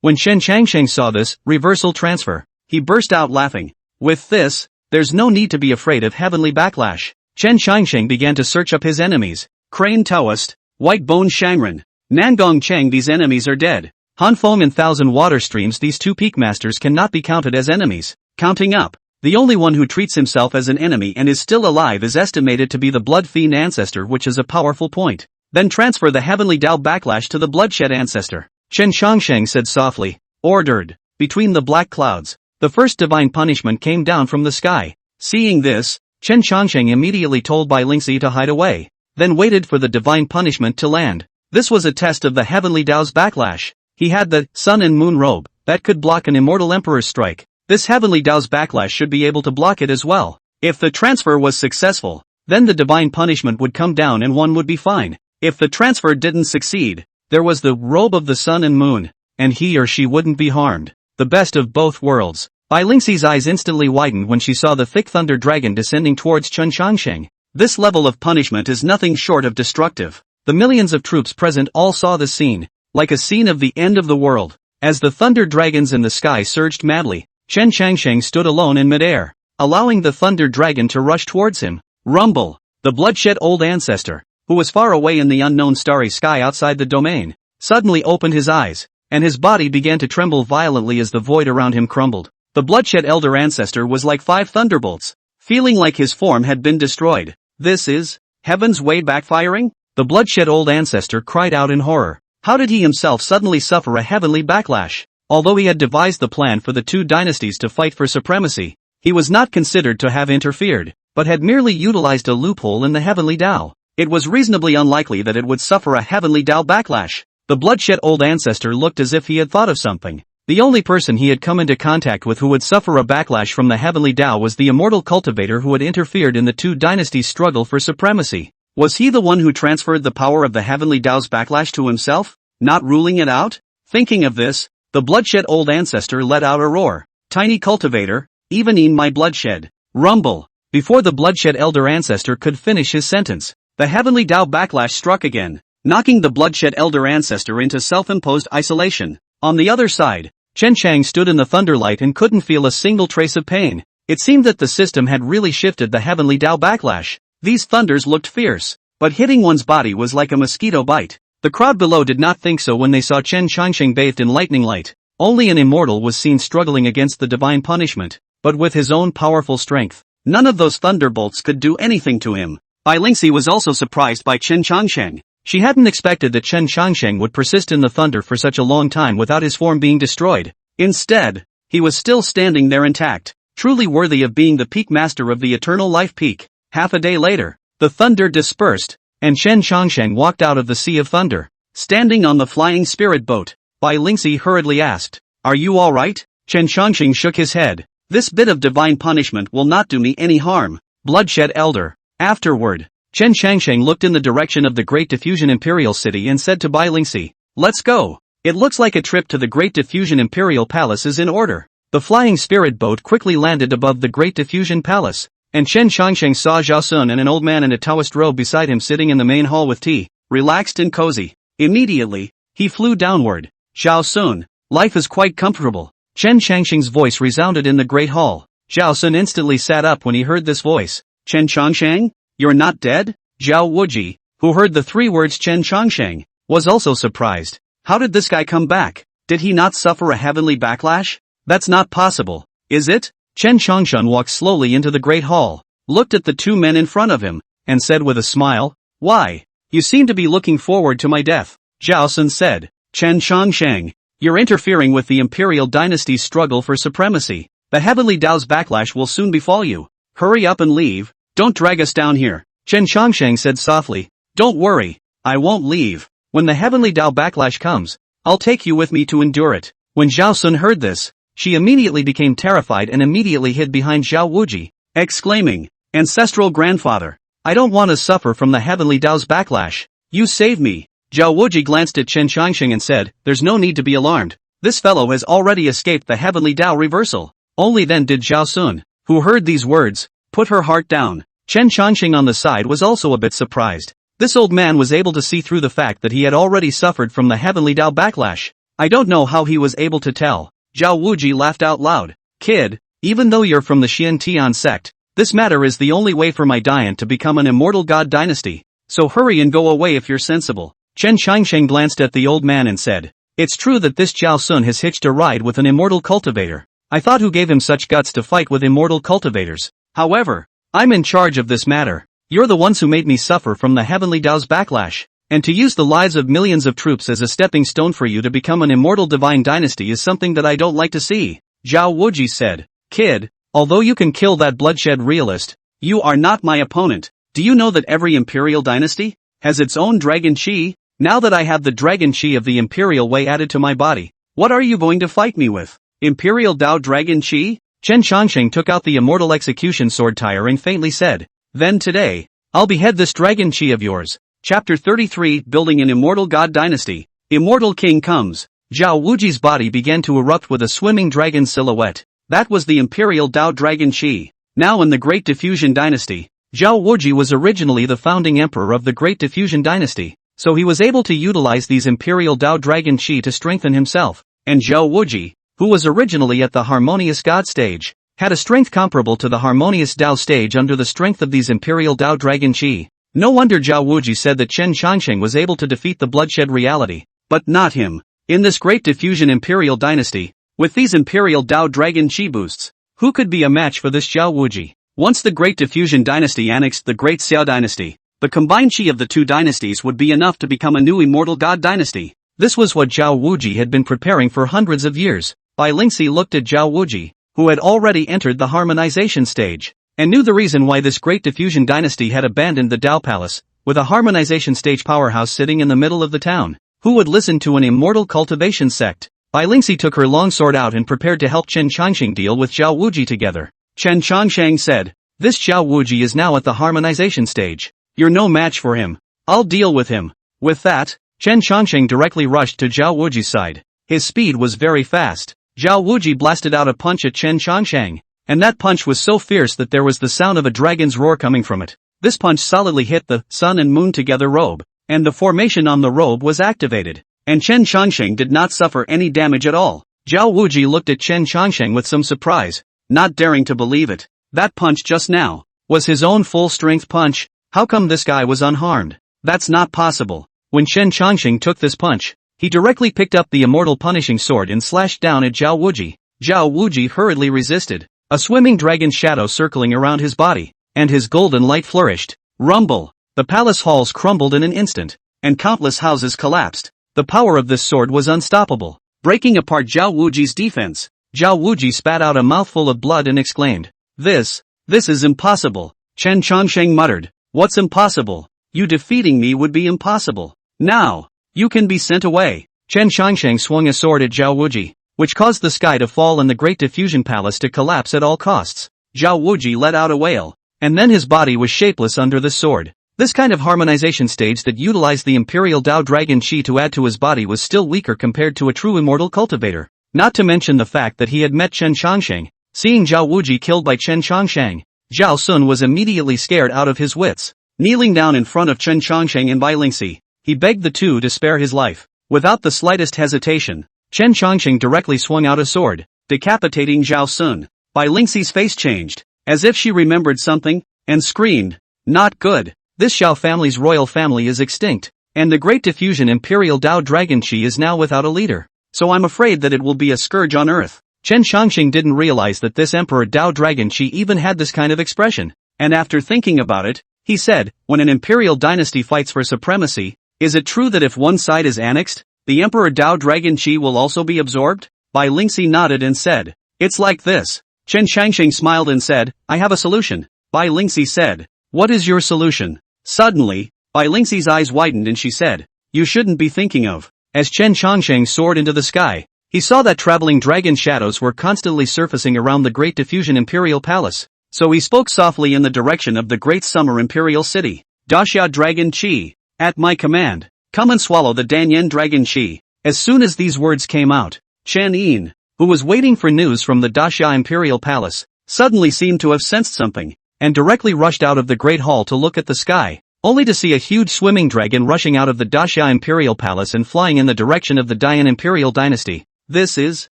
When Chen Changsheng saw this, reversal transfer, he burst out laughing. With this, there's no need to be afraid of heavenly backlash. Chen Changsheng began to search up his enemies. Crane Taoist, White Bone Shangren, Nangong Cheng. These enemies are dead. Han Feng and Thousand Water Streams. These two peak masters cannot be counted as enemies. Counting up, the only one who treats himself as an enemy and is still alive is estimated to be the Blood Fiend ancestor, which is a powerful point. Then transfer the heavenly Tao backlash to the bloodshed ancestor. Chen Changsheng said softly. Ordered. Between the black clouds, the first divine punishment came down from the sky. Seeing this, Chen Changsheng immediately told Bai Lingxi to hide away, then waited for the divine punishment to land. This was a test of the heavenly Tao's backlash. He had the sun and moon robe that could block an immortal emperor's strike. This heavenly Tao's backlash should be able to block it as well. If the transfer was successful, then the divine punishment would come down and one would be fine. If the transfer didn't succeed, there was the robe of the sun and moon, and he or she wouldn't be harmed. The best of both worlds. Bai Lingxi's eyes instantly widened when she saw the thick thunder dragon descending towards Chen Changsheng. This level of punishment is nothing short of destructive. The millions of troops present all saw the scene, like a scene of the end of the world. As the thunder dragons in the sky surged madly, Chen Changsheng stood alone in midair, allowing the thunder dragon to rush towards him. Rumble! The bloodshed old ancestor, who was far away in the unknown starry sky outside the domain, suddenly opened his eyes, and his body began to tremble violently as the void around him crumbled. The bloodshed elder ancestor was like 5 thunderbolts, feeling like his form had been destroyed. This is heaven's way backfiring? The bloodshed old ancestor cried out in horror. How did he himself suddenly suffer a heavenly backlash? Although he had devised the plan for the 2 dynasties to fight for supremacy, he was not considered to have interfered, but had merely utilized a loophole in the heavenly Tao. It was reasonably unlikely that it would suffer a heavenly Tao backlash. The bloodshed old ancestor looked as if he had thought of something. The only person he had come into contact with who would suffer a backlash from the heavenly Tao was the immortal cultivator who had interfered in the 2 dynasties' struggle for supremacy. Was he the one who transferred the power of the heavenly Tao's backlash to himself, not ruling it out? Thinking of this, the bloodshed old ancestor let out a roar. Tiny cultivator, even in my bloodshed. Rumble! Before the bloodshed elder ancestor could finish his sentence, the heavenly Tao backlash struck again, knocking the bloodshed elder ancestor into self-imposed isolation. On the other side, Chen Chang stood in the thunderlight and couldn't feel a single trace of pain. It seemed that the system had really shifted the heavenly Tao backlash. These thunders looked fierce, but hitting one's body was like a mosquito bite. The crowd below did not think so when they saw Chen Changsheng bathed in lightning light. Only an immortal was seen struggling against the divine punishment, but with his own powerful strength. None of those thunderbolts could do anything to him. Bai Lingxi was also surprised by Chen Changsheng. She hadn't expected that Chen Changsheng would persist in the thunder for such a long time without his form being destroyed. Instead, he was still standing there intact, truly worthy of being the peak master of the eternal life peak. Half a day later, the thunder dispersed, and Chen Changsheng walked out of the sea of thunder. Standing on the flying spirit boat, Bai Lingxi hurriedly asked, "Are you alright?" Chen Changsheng shook his head. "This bit of divine punishment will not do me any harm, bloodshed elder." Afterward, Chen Changsheng looked in the direction of the Great Diffusion Imperial City and said to Bai Lingxi, "Let's go. It looks like a trip to the Great Diffusion Imperial Palace is in order." The flying spirit boat quickly landed above the Great Diffusion Palace, and Chen Changsheng saw Zhao Sun and an old man in a Taoist robe beside him sitting in the main hall with tea, relaxed and cozy. Immediately, he flew downward. "Zhao Sun, life is quite comfortable." Chen Changsheng's voice resounded in the great hall. Zhao Sun instantly sat up when he heard this voice. "Chen Changsheng? You're not dead?" Zhao Wuji, who heard the 3 words Chen Changsheng, was also surprised. How did this guy come back? Did he not suffer a heavenly backlash? That's not possible, is it? Chen Changsheng walked slowly into the great hall, looked at the 2 men in front of him, and said with a smile, "Why? You seem to be looking forward to my death." Zhao Sun said, "Chen Changsheng, you're interfering with the imperial dynasty's struggle for supremacy. The heavenly Tao's backlash will soon befall you. Hurry up and leave. Don't drag us down here." Chen Changsheng said softly, "Don't worry, I won't leave. When the heavenly Tao backlash comes, I'll take you with me to endure it." When Zhao Sun heard this, she immediately became terrified and immediately hid behind Zhao Wuji, exclaiming, "Ancestral grandfather, I don't want to suffer from the heavenly Tao's backlash. You save me. Zhao Wuji glanced at Chen Changsheng and said, there's no need to be alarmed. This fellow has already escaped the heavenly Tao reversal. Only then did Zhao Sun, who heard these words, put her heart down. Chen Changsheng on the side was also a bit surprised. This old man was able to see through the fact that he had already suffered from the heavenly Tao backlash. I don't know how he was able to tell. Zhao Wuji laughed out loud. Kid, even though you're from the Xian Tian sect, this matter is the only way for my Dian to become an immortal god dynasty. So hurry and go away if you're sensible. Chen Changsheng glanced at the old man and said, it's true that this Zhao Sun has hitched a ride with an immortal cultivator. I thought who gave him such guts to fight with immortal cultivators. However, I'm in charge of this matter. You're the ones who made me suffer from the heavenly Tao's backlash. And to use the lives of millions of troops as a stepping stone for you to become an immortal divine dynasty is something that I don't like to see. Zhao Wuji said, kid, although you can kill that bloodshed realist, you are not my opponent. Do you know that every imperial dynasty has its own dragon chi? Now that I have the dragon chi of the imperial way added to my body, what are you going to fight me with? Imperial Tao dragon chi? Chen Changsheng took out the immortal execution sword tire and faintly said, then today, I'll behead this dragon chi of yours. Chapter 33 Building an Immortal God Dynasty. Immortal King comes. Zhao Wuji's body began to erupt with a swimming dragon silhouette. That was the Imperial Tao Dragon Chi. Now in the Great Diffusion Dynasty, Zhao Wuji was originally the founding emperor of the Great Diffusion Dynasty, so he was able to utilize these Imperial Tao Dragon Chi to strengthen himself. And Zhao Wuji, who was originally at the Harmonious God stage, had a strength comparable to the Harmonious Tao stage under the strength of these Imperial Tao Dragon Chi. No wonder Zhao Wuji said that Chen Changsheng was able to defeat the bloodshed reality, but not him. In this Great Diffusion Imperial Dynasty, with these Imperial Tao Dragon Chi boosts, who could be a match for this Zhao Wuji? Once the Great Diffusion Dynasty annexed the Great Xiao Dynasty, the combined chi of the two dynasties would be enough to become a new immortal god dynasty. This was what Zhao Wuji had been preparing for hundreds of years. Bai Lingxi looked at Zhao Wuji, who had already entered the harmonization stage, and knew the reason why this Great Diffusion Dynasty had abandoned the Tao Palace, with a harmonization stage powerhouse sitting in the middle of the town. Who would listen to an immortal cultivation sect? Bai Lingxi took her long sword out and prepared to help Chen Changsheng deal with Zhao Wuji together. Chen Changsheng said, this Zhao Wuji is now at the harmonization stage. You're no match for him. I'll deal with him. With that, Chen Changsheng directly rushed to Zhao Wuji's side. His speed was very fast. Zhao Wuji blasted out a punch at Chen Changsheng. And that punch was so fierce that there was the sound of a dragon's roar coming from it. This punch solidly hit the sun and moon together robe, and the formation on the robe was activated. And Chen Changsheng did not suffer any damage at all. Zhao Wuji looked at Chen Changsheng with some surprise, not daring to believe it. That punch just now was his own full-strength punch. How come this guy was unharmed? That's not possible. When Chen Changsheng took this punch, he directly picked up the immortal punishing sword and slashed down at Zhao Wuji. Zhao Wuji hurriedly resisted. A swimming dragon shadow circling around his body, and his golden light flourished. Rumble! The palace halls crumbled in an instant, and countless houses collapsed. The power of this sword was unstoppable, breaking apart Zhao Wuji's defense. Zhao Wuji spat out a mouthful of blood and exclaimed, This is impossible. Chen Changsheng muttered, what's impossible? You defeating me would be impossible. Now, you can be sent away. Chen Changsheng swung a sword at Zhao Wuji, which caused the sky to fall and the Great Diffusion Palace to collapse at all costs. Zhao Wuji let out a wail, and then his body was shapeless under the sword. This kind of harmonization stage that utilized the Imperial Tao Dragon Chi to add to his body was still weaker compared to a true immortal cultivator. Not to mention the fact that he had met Chen Changsheng. Seeing Zhao Wuji killed by Chen Changsheng, Zhao Sun was immediately scared out of his wits. Kneeling down in front of Chen Changsheng and Bai Lingxi, he begged the two to spare his life. Without the slightest hesitation, Chen Changsheng directly swung out a sword, decapitating Zhao Sun. Bai Lingxi's face changed, as if she remembered something, and screamed, not good. This Xiao family's royal family is extinct, and the Great Diffusion Imperial Tao Dragon Chi is now without a leader. So I'm afraid that it will be a scourge on earth. Chen Changsheng didn't realize that this Emperor Tao Dragon Chi even had this kind of expression, and after thinking about it, he said, when an imperial dynasty fights for supremacy, is it true that if one side is annexed, the Emperor Tao Dragon Chi will also be absorbed? Bai Lingxi nodded and said, it's like this. Chen Changsheng smiled and said, I have a solution. Bai Lingxi said, what is your solution? Suddenly, Bai Lingxi's eyes widened and she said, you shouldn't be thinking of. As Chen Changsheng soared into the sky, he saw that traveling dragon shadows were constantly surfacing around the Great Diffusion Imperial Palace. So he spoke softly in the direction of the great summer imperial city. Daxia Dragon Chi. At my command, come and swallow the Danyan Dragon Chi. As soon as these words came out, Chen Yin, who was waiting for news from the Daxia Imperial Palace, suddenly seemed to have sensed something, and directly rushed out of the Great Hall to look at the sky, only to see a huge swimming dragon rushing out of the Daxia Imperial Palace and flying in the direction of the Dayan Imperial Dynasty. This is...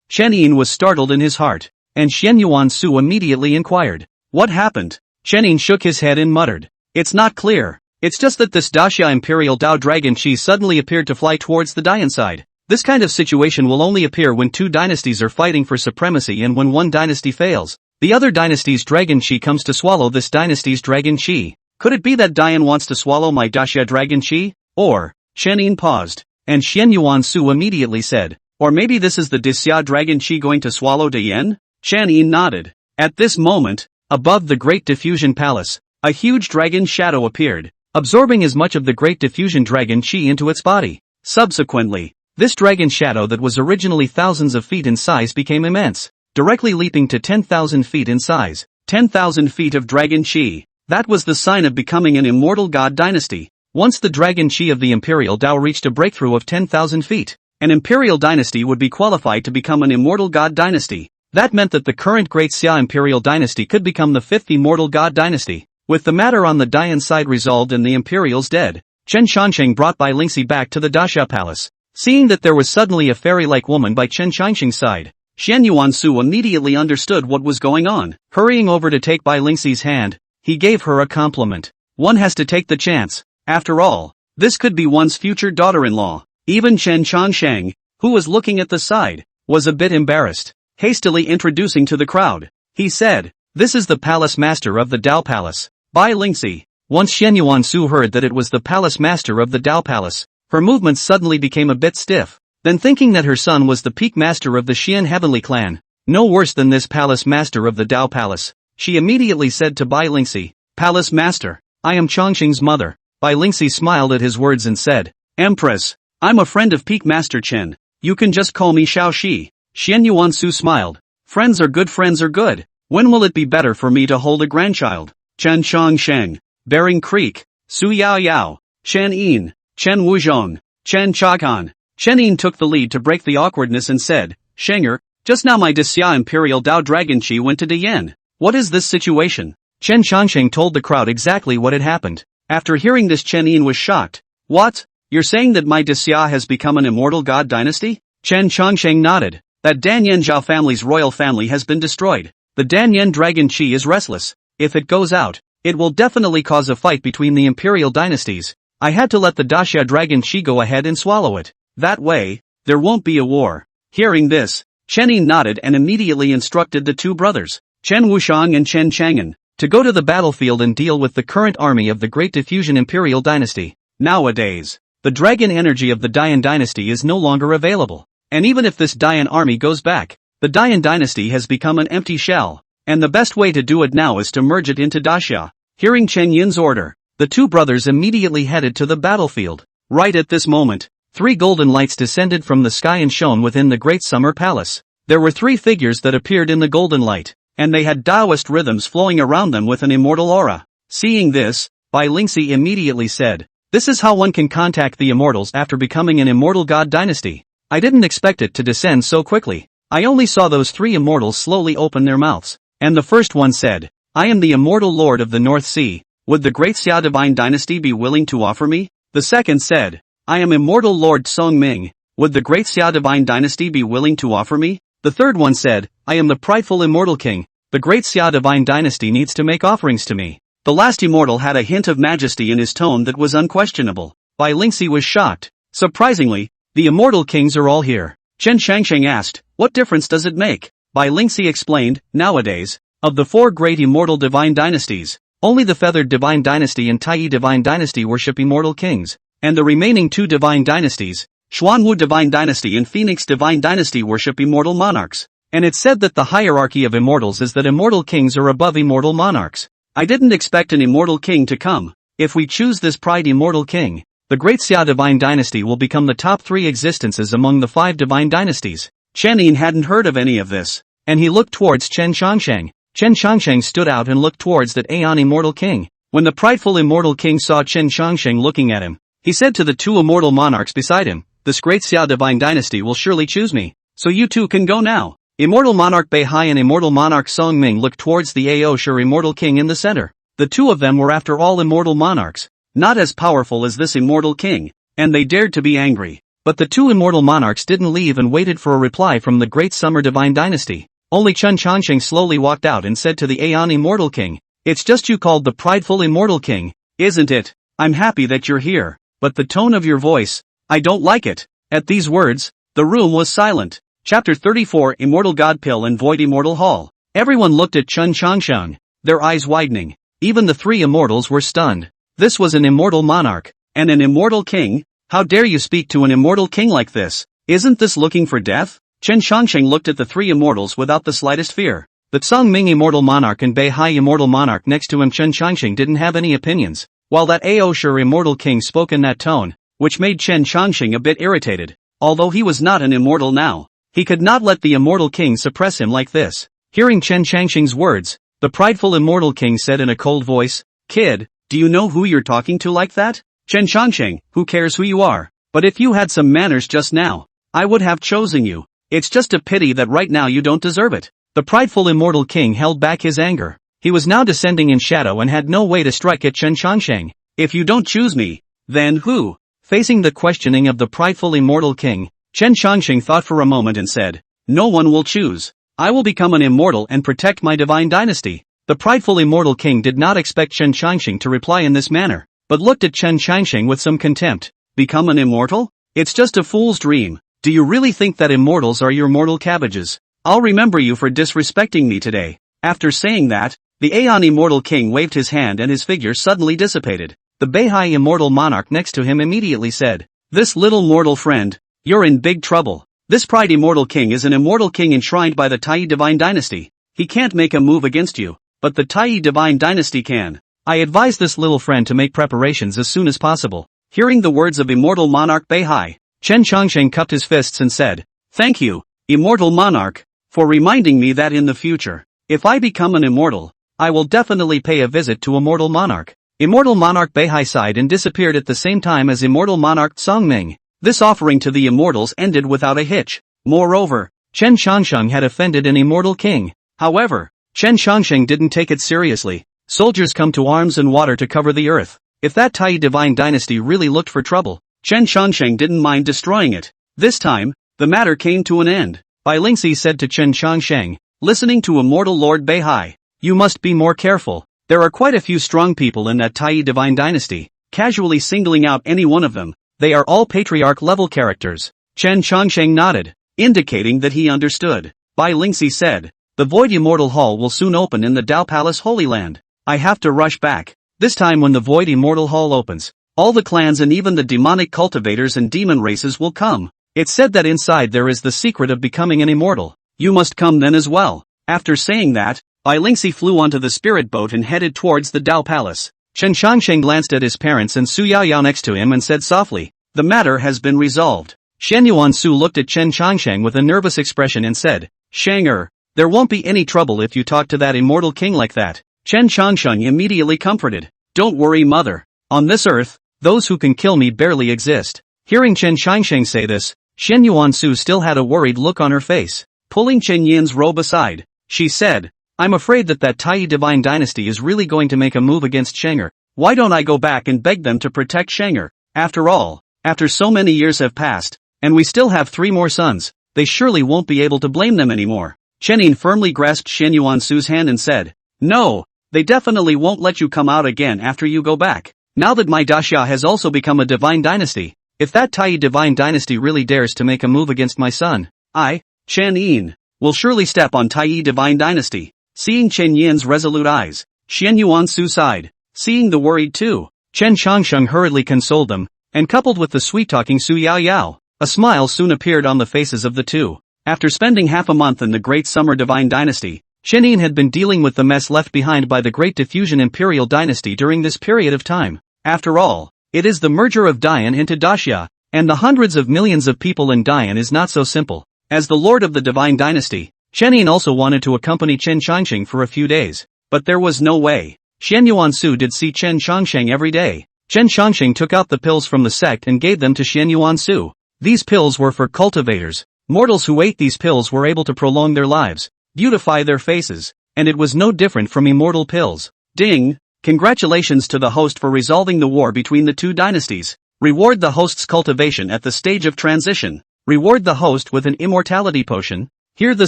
Chen Yin was startled in his heart, and Xian Yuan Su immediately inquired, what happened? Chen Yin shook his head and muttered, it's not clear. It's just that this Daxia Imperial Dao Dragon Chi suddenly appeared to fly towards the Dayan side. This kind of situation will only appear when two dynasties are fighting for supremacy and when one dynasty fails. The other dynasty's Dragon Chi comes to swallow this dynasty's Dragon Chi. Could it be that Dayan wants to swallow my Daxia Dragon Chi? Or, Chen Yin paused, and Xian Yuan Su immediately said, or maybe this is the Daxia Dragon Chi going to swallow Dayan? Chen Yin nodded. At this moment, above the Great Diffusion Palace, a huge dragon shadow appeared, absorbing as much of the Great Diffusion Dragon Chi into its body. Subsequently, this dragon shadow that was originally thousands of feet in size became immense, directly leaping to 10,000 feet in size. 10,000 feet of Dragon Chi. That was the sign of becoming an immortal god dynasty. Once the Dragon Chi of the Imperial Dao reached a breakthrough of 10,000 feet, an imperial dynasty would be qualified to become an immortal god dynasty. That meant that the current Great Xia Imperial Dynasty could become the fifth immortal god dynasty. With the matter on the Dayan side resolved and the Imperials dead, Chen Changsheng brought Bai Lingxi back to the Daxia Palace. Seeing that there was suddenly a fairy-like woman by Chen Changsheng's side, Xian Yuan Su immediately understood what was going on. Hurrying over to take Bai Lingxi's hand, he gave her a compliment. One has to take the chance. After all, this could be one's future daughter-in-law. Even Chen Changsheng, who was looking at the side, was a bit embarrassed. Hastily introducing to the crowd, he said, this is the palace master of the Dao Palace, Bai Lingxi. Once Xian Yuan Su heard that it was the palace master of the Dao Palace, her movements suddenly became a bit stiff. Then thinking that her son was the peak master of the Xian Heavenly Clan, no worse than this palace master of the Dao Palace, she immediately said to Bai Lingxi, Palace Master, I am Chongqing's mother. Bai Lingxi smiled at his words and said, Empress, I'm a friend of Peak Master Chen. You can just call me Xiao Shi. Xian Yuan Su smiled. Friends are good, friends are good. When will it be better for me to hold a grandchild? Chen Chongsheng, Bering Creek, Su Yao Yao, Chen Yin, Chen Wuzhong, Chen Chakan. Chen Yin took the lead to break the awkwardness and said, Shenger, just now my Daxia Imperial Dao Dragon Chi went to Dayan. What is this situation? Chen Changsheng told the crowd exactly what had happened. After hearing this, Chen Yin was shocked. What? You're saying that my Daxia has become an immortal god dynasty? Chen Changsheng nodded. That Danyan Zhao family's royal family has been destroyed. The Danyan Dragon Chi is restless. If it goes out, it will definitely cause a fight between the imperial dynasties. I had to let the Daxia Dragon Chi go ahead and swallow it. That way, there won't be a war. Hearing this, Chen Yin nodded and immediately instructed the two brothers, Chen Wushang and Chen Chang'an, to go to the battlefield and deal with the current army of the Great Diffusion Imperial Dynasty. Nowadays, the dragon energy of the Dayan dynasty is no longer available. And even if this Dayan army goes back, the Dayan dynasty has become an empty shell, and the best way to do it now is to merge it into Daxia. Hearing Chen Yin's order, the two brothers immediately headed to the battlefield. Right at this moment, 3 golden lights descended from the sky and shone within the Great Summer Palace. There were 3 figures that appeared in the golden light, and they had Taoist rhythms flowing around them with an immortal aura. Seeing this, Bai Lingxi immediately said, this is how one can contact the immortals after becoming an immortal god dynasty. I didn't expect it to descend so quickly. I only saw those 3 immortals slowly open their mouths, and the first one said, I am the immortal lord of the North Sea. Would the Great Xia Divine Dynasty be willing to offer me? The second said, I am immortal lord Song Ming. Would the Great Xia Divine Dynasty be willing to offer me? The third one said, I am the prideful immortal king. The Great Xia Divine Dynasty needs to make offerings to me. The last immortal had a hint of majesty in his tone that was unquestionable. Bai Lingxi was shocked. Surprisingly, the immortal kings are all here. Chen Changsheng asked, what difference does it make? Bai Lingxi explained, nowadays, of the 4 great immortal divine dynasties, only the Feathered Divine Dynasty and Taiyi Divine Dynasty worship immortal kings, and the remaining 2 divine dynasties, Xuanwu Divine Dynasty and Phoenix Divine Dynasty worship immortal monarchs. And it's said that the hierarchy of immortals is that immortal kings are above immortal monarchs. I didn't expect an immortal king to come. If we choose this pride immortal king, the Great Xia Divine Dynasty will become the top 3 existences among the 5 divine dynasties. Chen Yin hadn't heard of any of this, and he looked towards Chen Changsheng. Chen Chongsheng stood out and looked towards that Aeon immortal king. When the prideful immortal king saw Chen Chongsheng looking at him, he said to the two immortal monarchs beside him, "This great Xia divine dynasty will surely choose me, so you two can go now." Immortal monarch Beihai and immortal monarch Song Ming looked towards the Ao Shi immortal king in the center. The two of them were after all immortal monarchs, not as powerful as this immortal king, and they dared to be angry. But the two immortal monarchs didn't leave and waited for a reply from the great summer divine dynasty. Only Chen Chongsheng slowly walked out and said to the Aeon immortal king, "It's just you called the prideful immortal king, isn't it? I'm happy that you're here, but the tone of your voice, I don't like it." At these words, the room was silent. Chapter 34 Immortal God Pill and Void Immortal Hall. Everyone looked at Chen Chongsheng, their eyes widening. Even the three immortals were stunned. This was an immortal monarch, and an immortal king? How dare you speak to an immortal king like this? Isn't this looking for death? Chen Chongsheng looked at the three immortals without the slightest fear. The Song Ming immortal monarch and Beihai immortal monarch next to him Chen Chongsheng didn't have any opinions, while that Ao Shi immortal king spoke in that tone, which made Chen Chongsheng a bit irritated. Although he was not an immortal now, he could not let the immortal king suppress him like this. Hearing Chen Chongsheng's words, the prideful immortal king said in a cold voice, "Kid, do you know who you're talking to like that?" "Chen Chongsheng, who cares who you are? But if you had some manners just now, I would have chosen you. It's just a pity that right now you don't deserve it." The prideful immortal king held back his anger. He was now descending in shadow and had no way to strike at Chen Chongsheng. "If you don't choose me, then who?" Facing the questioning of the prideful immortal king, Chen Chongsheng thought for a moment and said, "No one will choose. I will become an immortal and protect my divine dynasty." The prideful immortal king did not expect Chen Chongsheng to reply in this manner, but looked at Chen Chongsheng with some contempt. "Become an immortal? It's just a fool's dream. Do you really think that immortals are your mortal cabbages? I'll remember you for disrespecting me today." After saying that, the Aeon immortal king waved his hand and his figure suddenly dissipated. The Beihai immortal monarch next to him immediately said, "This little mortal friend, you're in big trouble. This pride immortal king is an immortal king enshrined by the Tai divine dynasty. He can't make a move against you, but the Tai divine dynasty can. I advise this little friend to make preparations as soon as possible." Hearing the words of immortal monarch Beihai, Chen Chongsheng cupped his fists and said, "Thank you, immortal monarch, for reminding me that in the future, if I become an immortal, I will definitely pay a visit to immortal monarch." Immortal monarch Beihai sighed and disappeared at the same time as immortal monarch Song Ming. This offering to the immortals ended without a hitch. Moreover, Chen Chongsheng had offended an immortal king. However, Chen Chongsheng didn't take it seriously. Soldiers come to arms and water to cover the earth. If that Tai divine dynasty really looked for trouble, Chen Chongsheng didn't mind destroying it. This time, the matter came to an end. Bai Lingxi said to Chen Chongsheng, listening to immortal Lord Beihai, "You must be more careful. There are quite a few strong people in that Tai divine dynasty. Casually singling out any one of them, they are all patriarch-level characters." Chen Chongsheng nodded, indicating that he understood. Bai Lingxi said, "The Void Immortal Hall will soon open in the Dao Palace Holy Land. I have to rush back." This time when the Void Immortal Hall opens, all the clans and even the demonic cultivators and demon races will come. It's said that inside there is the secret of becoming an immortal. You must come then as well. After saying that, Bai Lingxi flew onto the spirit boat and headed towards the Dao Palace. Chen Chongsheng glanced at his parents and Su Yaoyao next to him and said softly, "The matter has been resolved." Shen Yuansu looked at Chen Chongsheng with a nervous expression and said, "Shang-er, there won't be any trouble if you talk to that immortal king like that." Chen Chongsheng immediately comforted, "Don't worry mother. On this earth, those who can kill me barely exist." Hearing Chen Chongsheng say this, Shen Yuansu still had a worried look on her face. Pulling Chen Yin's robe aside, she said, "I'm afraid that Tai divine dynasty is really going to make a move against Shang-er. Why don't I go back and beg them to protect Shang-er? After all, after so many years have passed, and we still have 3 more sons, they surely won't be able to blame them anymore." Chen Yin firmly grasped Shen Yuansu's hand and said, "No, they definitely won't let you come out again after you go back. Now that my Daxia has also become a divine dynasty, if that Tai divine dynasty really dares to make a move against my son, I, Chen Yin, will surely step on Tai divine dynasty." Seeing Chen Yin's resolute eyes, Shen Yuansu sighed. Seeing the worried two, Chen Chongsheng hurriedly consoled them, and coupled with the sweet-talking Su Yaoyao, a smile soon appeared on the faces of the two. After spending half a month in the Great Summer Divine Dynasty, Chen Yin had been dealing with the mess left behind by the Great Diffusion Imperial Dynasty during this period of time. After all, it is the merger of Dian into Daxia, and the hundreds of millions of people in Dian is not so simple. As the Lord of the Divine Dynasty, Chen Yin also wanted to accompany Chen Changsheng for a few days, but there was no way. Xian Yuansu did see Chen Changsheng every day. Chen Changsheng took out the pills from the sect and gave them to Xian Yuansu. These pills were for cultivators. Mortals who ate these pills were able to prolong their lives, beautify their faces, and it was no different from immortal pills. Ding! Congratulations to the host for resolving the war between the two dynasties. Reward the host's cultivation at the stage of transition. Reward the host with an immortality potion. Here the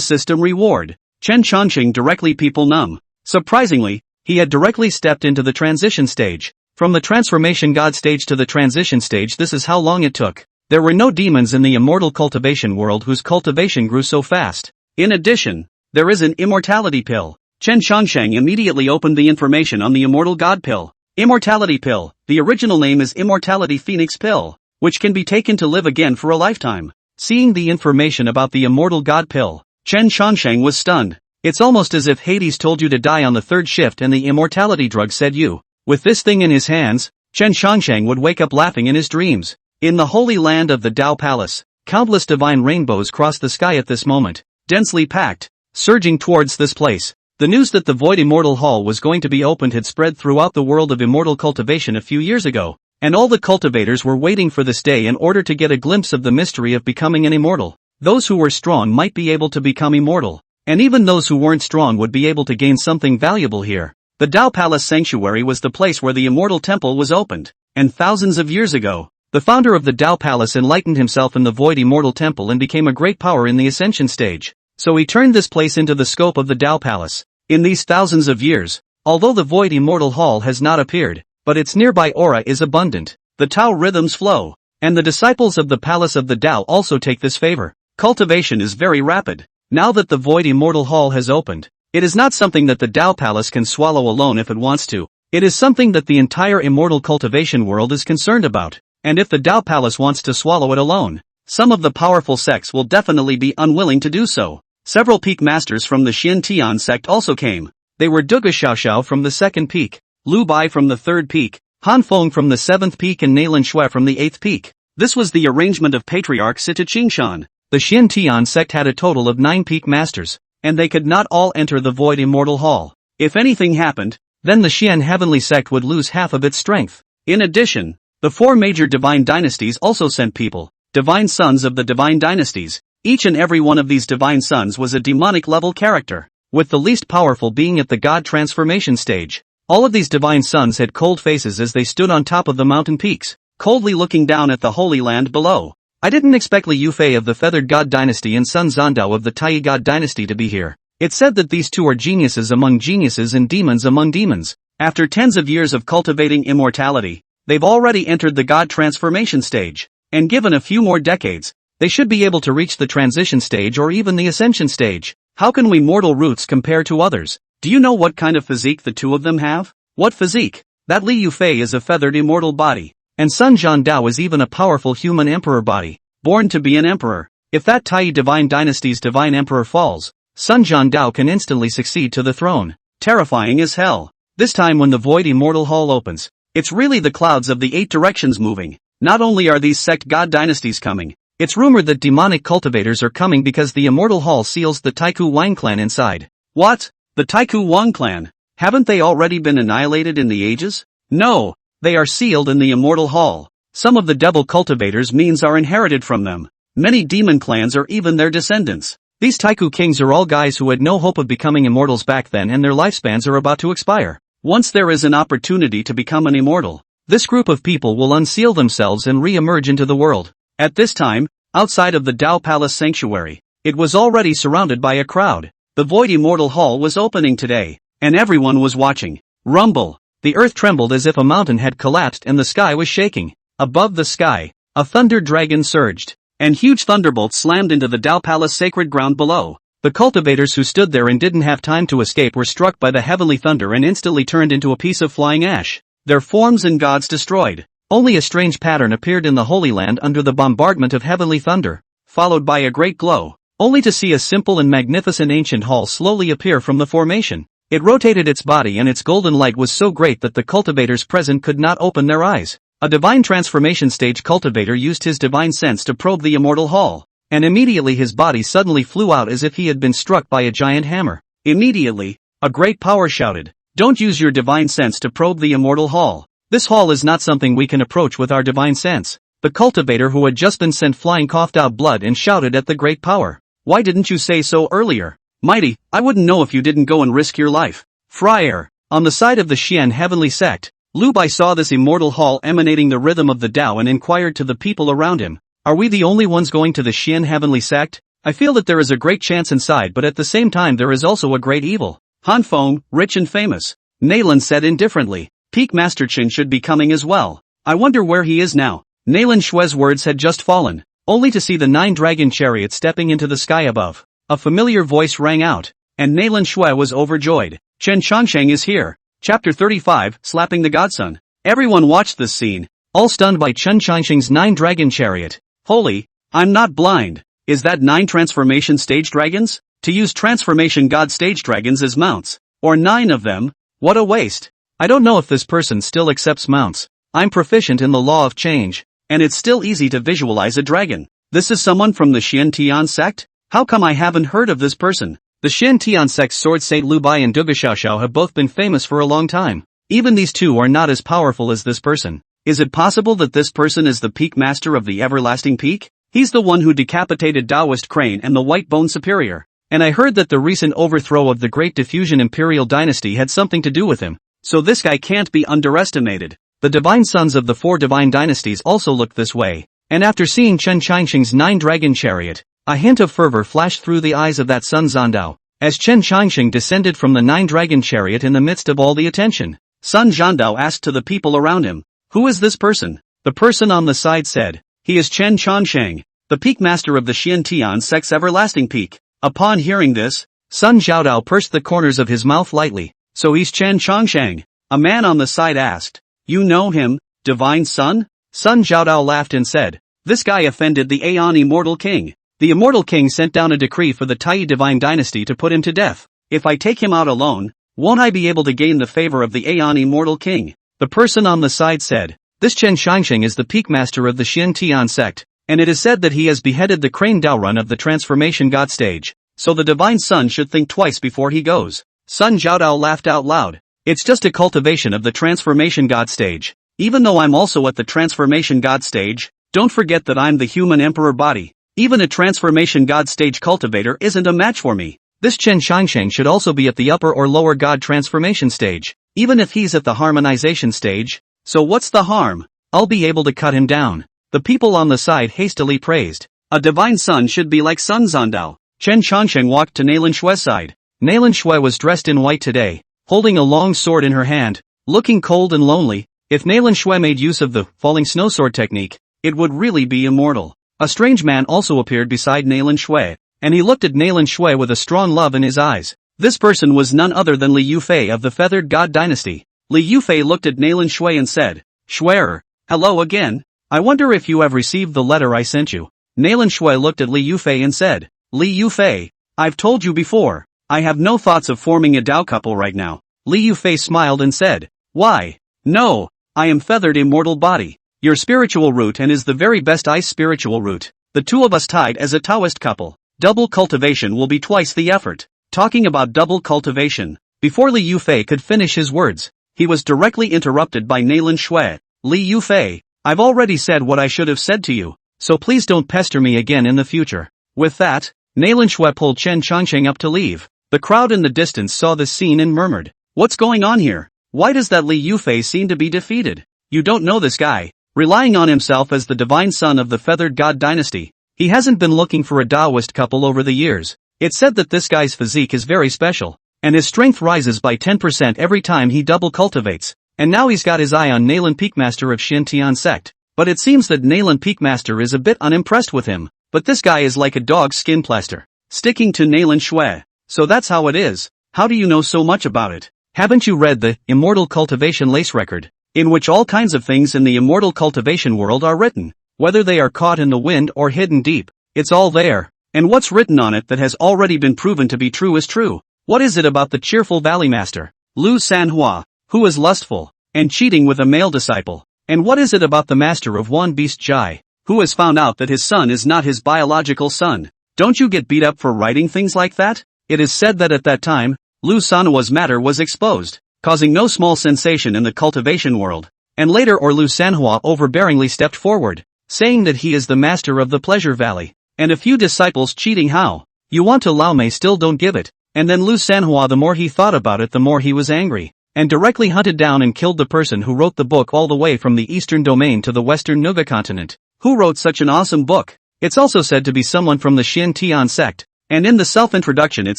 system reward. Chen Changsheng directly people numb. Surprisingly, he had directly stepped into the transition stage. From the transformation god stage to the transition stage, this is how long it took. There were no demons in the immortal cultivation world whose cultivation grew so fast. In addition, there is an immortality pill. Chen Changsheng immediately opened the information on the immortal god pill. Immortality pill, the original name is Immortality Phoenix pill, which can be taken to live again for a lifetime. Seeing the information about the immortal god pill, Chen Changsheng was stunned. It's almost as if Hades told you to die on the third shift and the immortality drug said you. With this thing in his hands, Chen Changsheng would wake up laughing in his dreams. In the holy land of the Tao Palace, countless divine rainbows cross the sky at this moment, densely packed, surging towards this place. The news that the Void Immortal Hall was going to be opened had spread throughout the world of immortal cultivation a few years ago, and all the cultivators were waiting for this day in order to get a glimpse of the mystery of becoming an immortal. Those who were strong might be able to become immortal, and even those who weren't strong would be able to gain something valuable here. The Tao Palace Sanctuary was the place where the Immortal Temple was opened, and thousands of years ago, the founder of the Tao Palace enlightened himself in the Void Immortal Temple and became a great power in the Ascension stage. So he turned this place into the scope of the Tao Palace. In these thousands of years, although the Void Immortal Hall has not appeared, but its nearby aura is abundant, the Tao rhythms flow, and the disciples of the Palace of the Tao also take this favor. Cultivation is very rapid. Now that the Void Immortal Hall has opened, it is not something that the Tao Palace can swallow alone if it wants to. It is something that the entire immortal cultivation world is concerned about, and if the Tao Palace wants to swallow it alone, some of the powerful sects will definitely be unwilling to do so. Several peak masters from the Xin Tian sect also came. They were Duga Xiaoxiao from the second peak, Lu Bai from the third peak, Han Feng from the seventh peak and Nailan Shui from the eighth peak. This was the arrangement of Patriarch Sita Qingshan. The Xin Tian sect had a total of 9 peak masters, and they could not all enter the Void Immortal Hall. If anything happened, then the Xian Heavenly sect would lose half of its strength. In addition, the 4 major divine dynasties also sent people, divine sons of the divine dynasties. Each and every one of these divine sons was a demonic level character, with the least powerful being at the god transformation stage. All of these divine sons had cold faces as they stood on top of the mountain peaks, coldly looking down at the holy land below. I didn't expect Li Yufei of the Feathered God Dynasty and Sun Zandao of the Tai God Dynasty to be here. It's said that these two are geniuses among geniuses and demons among demons. After tens of years of cultivating immortality, they've already entered the God transformation stage, and given a few more decades, they should be able to reach the transition stage or even the ascension stage. How can we mortal roots compare to others? Do you know what kind of physique the two of them have? What physique? That Li Yufei is a feathered immortal body, and Sun Zhandao is even a powerful human emperor body, born to be an emperor. If that Tai Divine Dynasty's divine emperor falls, Sun Zhandao can instantly succeed to the throne. Terrifying as hell. This time when the Void Immortal Hall opens, it's really the clouds of the 8 directions moving. Not only are these sect god dynasties coming, it's rumored that demonic cultivators are coming because the Immortal Hall seals the Taiku Wang clan inside. What? The Taiku Wang clan? Haven't they already been annihilated in the ages? No, they are sealed in the Immortal Hall. Some of the devil cultivators' means are inherited from them. Many demon clans are even their descendants. These Taiku kings are all guys who had no hope of becoming immortals back then and their lifespans are about to expire. Once there is an opportunity to become an immortal, this group of people will unseal themselves and re-emerge into the world. At this time, outside of the Tao Palace Sanctuary, it was already surrounded by a crowd. The Void Immortal Hall was opening today, and everyone was watching. Rumble. The earth trembled as if a mountain had collapsed and the sky was shaking. Above the sky, a thunder dragon surged, and huge thunderbolts slammed into the Tao Palace sacred ground below. The cultivators who stood there and didn't have time to escape were struck by the heavenly thunder and instantly turned into a piece of flying ash. Their forms and gods destroyed. Only a strange pattern appeared in the Holy Land under the bombardment of heavenly thunder, followed by a great glow, only to see a simple and magnificent ancient hall slowly appear from the formation. It rotated its body and its golden light was so great that the cultivators present could not open their eyes. A divine transformation stage cultivator used his divine sense to probe the immortal hall. and immediately his body suddenly flew out as if he had been struck by a giant hammer. Immediately, a great power shouted, "Don't use your divine sense to probe the immortal hall. This hall is not something we can approach with our divine sense." The cultivator who had just been sent flying coughed out blood and shouted at the great power, "Why didn't you say so earlier? Mighty, I wouldn't know if you didn't go and risk your life." Friar. On the side of the Xian heavenly sect, Lu Bai saw this immortal hall emanating the rhythm of the Tao and inquired to the people around him, "Are we the only ones going to the Xian heavenly sect? I feel that there is a great chance inside, but at the same time there is also a great evil." Han Feng, rich and famous. Naylan said indifferently, "Peak Master Qin should be coming as well. I wonder where he is now." Naylan Shue's words had just fallen, only to see the 9-dragon chariot stepping into the sky above. A familiar voice rang out, and Naylan Shue was overjoyed. Chen Changsheng is here. Chapter 35, Slapping the Godson. Everyone watched this scene, all stunned by Chen Changsheng's 9-dragon chariot. Holy, I'm not blind. Is that 9 transformation stage dragons? To use transformation god stage dragons as mounts, or 9 of them? What a waste. I don't know if this person still accepts mounts. I'm proficient in the law of change, and it's still easy to visualize a dragon. This is someone from the Xian Tian sect? How come I haven't heard of this person? The Xian Tian sect's sword Saint Lu Bai and Duga Xiaoxiao have both been famous for a long time. Even these two are not as powerful as this person. Is it possible that this person is the peak master of the everlasting peak? He's the one who decapitated Taoist Crane and the White Bone Superior. And I heard that the recent overthrow of the Great Diffusion Imperial Dynasty had something to do with him. So this guy can't be underestimated. The divine sons of the 4 divine dynasties also looked this way, and after seeing Chen Changsheng's 9-dragon chariot, a hint of fervor flashed through the eyes of that Sun Zhandao, as Chen Changsheng descended from the 9-dragon chariot in the midst of all the attention. Sun Zhandao asked to the people around him, "Who is this person?" The person on the side said, "He is Chen Changsheng, the peak master of the Xian Tian sect's everlasting peak." Upon hearing this, Sun Zhaodao pursed the corners of his mouth lightly. "So he's Chen Changsheng?" A man on the side asked. "You know him, divine son?" Sun Zhaodao laughed and said, "This guy offended the Aeon Immortal King. The Immortal King sent down a decree for the Tai Divine Dynasty to put him to death. If I take him out alone, won't I be able to gain the favor of the Aeon Immortal King?" The person on the side said, "This Chen Changsheng is the peak master of the Xian Tian sect, and it is said that he has beheaded the Crane Daorun of the Transformation God stage, so the Divine Son should think twice before he goes." Sun Zhaodao laughed out loud. "It's just a cultivation of the Transformation God stage. Even though I'm also at the Transformation God stage, don't forget that I'm the human emperor body. Even a Transformation God stage cultivator isn't a match for me. This Chen Changsheng should also be at the upper or lower God transformation stage, even if he's at the harmonization stage. So what's the harm? I'll be able to cut him down." The people on the side hastily praised. "A divine son should be like Sun Zhandao." Chen Changsheng walked to Naylan Shue's side. Naylan Shue was dressed in white today, holding a long sword in her hand, looking cold and lonely. If Naylan Shue made use of the falling snow sword technique, it would really be immortal. A strange man also appeared beside Naylan Shue, and he looked at Naylan Shue with a strong love in his eyes. This person was none other than Li Yufei of the Feathered God Dynasty. Li Yufei looked at Naylan Shue and said, "Shue'er, hello again. I wonder if you have received the letter I sent you." Naylan Shue looked at Li Yufei and said, "Li Yufei, I've told you before, I have no thoughts of forming a Dao couple right now." Li Yufei smiled and said, "Why? No, I am Feathered Immortal Body. Your spiritual root and is the very best ice spiritual root. The two of us tied as a Taoist couple. Double cultivation will be twice the effort." Talking about double cultivation, before Li Yufei could finish his words, he was directly interrupted by Naylan Shue. "Li Yufei, I've already said what I should have said to you, so please don't pester me again in the future." With that, Naylan Shue pulled Chen Changsheng up to leave. The crowd in the distance saw this scene and murmured, "What's going on here? Why does that Li Yufei seem to be defeated? You don't know this guy. Relying on himself as the divine son of the Feathered God Dynasty, he hasn't been looking for a Taoist couple over the years. It's said that this guy's physique is very special, and his strength rises by 10% every time he double cultivates, and now he's got his eye on Naylan Peakmaster of Xian Tian sect. But it seems that Naylan Peakmaster is a bit unimpressed with him, but this guy is like a dog's skin plaster, sticking to Naylan Shue. So that's how it is. How do you know so much about it? Haven't you read the Immortal Cultivation Lace Record, in which all kinds of things in the immortal cultivation world are written, whether they are caught in the wind or hidden deep? It's all there. And what's written on it that has already been proven to be true is true. What is it about the cheerful Valley Master, Lu Sanhua, who is lustful and cheating with a male disciple? And what is it about the master of One Beast Jai, who has found out that his son is not his biological son. Don't you get beat up for writing things like that? It is said that at that time, Lu Sanhua's matter was exposed, causing no small sensation in the cultivation world. And later Lu Sanhua overbearingly stepped forward, saying that he is the master of the Pleasure Valley. And a few disciples cheating how? You want to Lao Mei still don't give it. And then Lu Sanhua, the more he thought about it the more he was angry, and directly hunted down and killed the person who wrote the book all the way from the eastern domain to the western Nuga continent. Who wrote such an awesome book? It's also said to be someone from the Xian Tian sect, and in the self-introduction it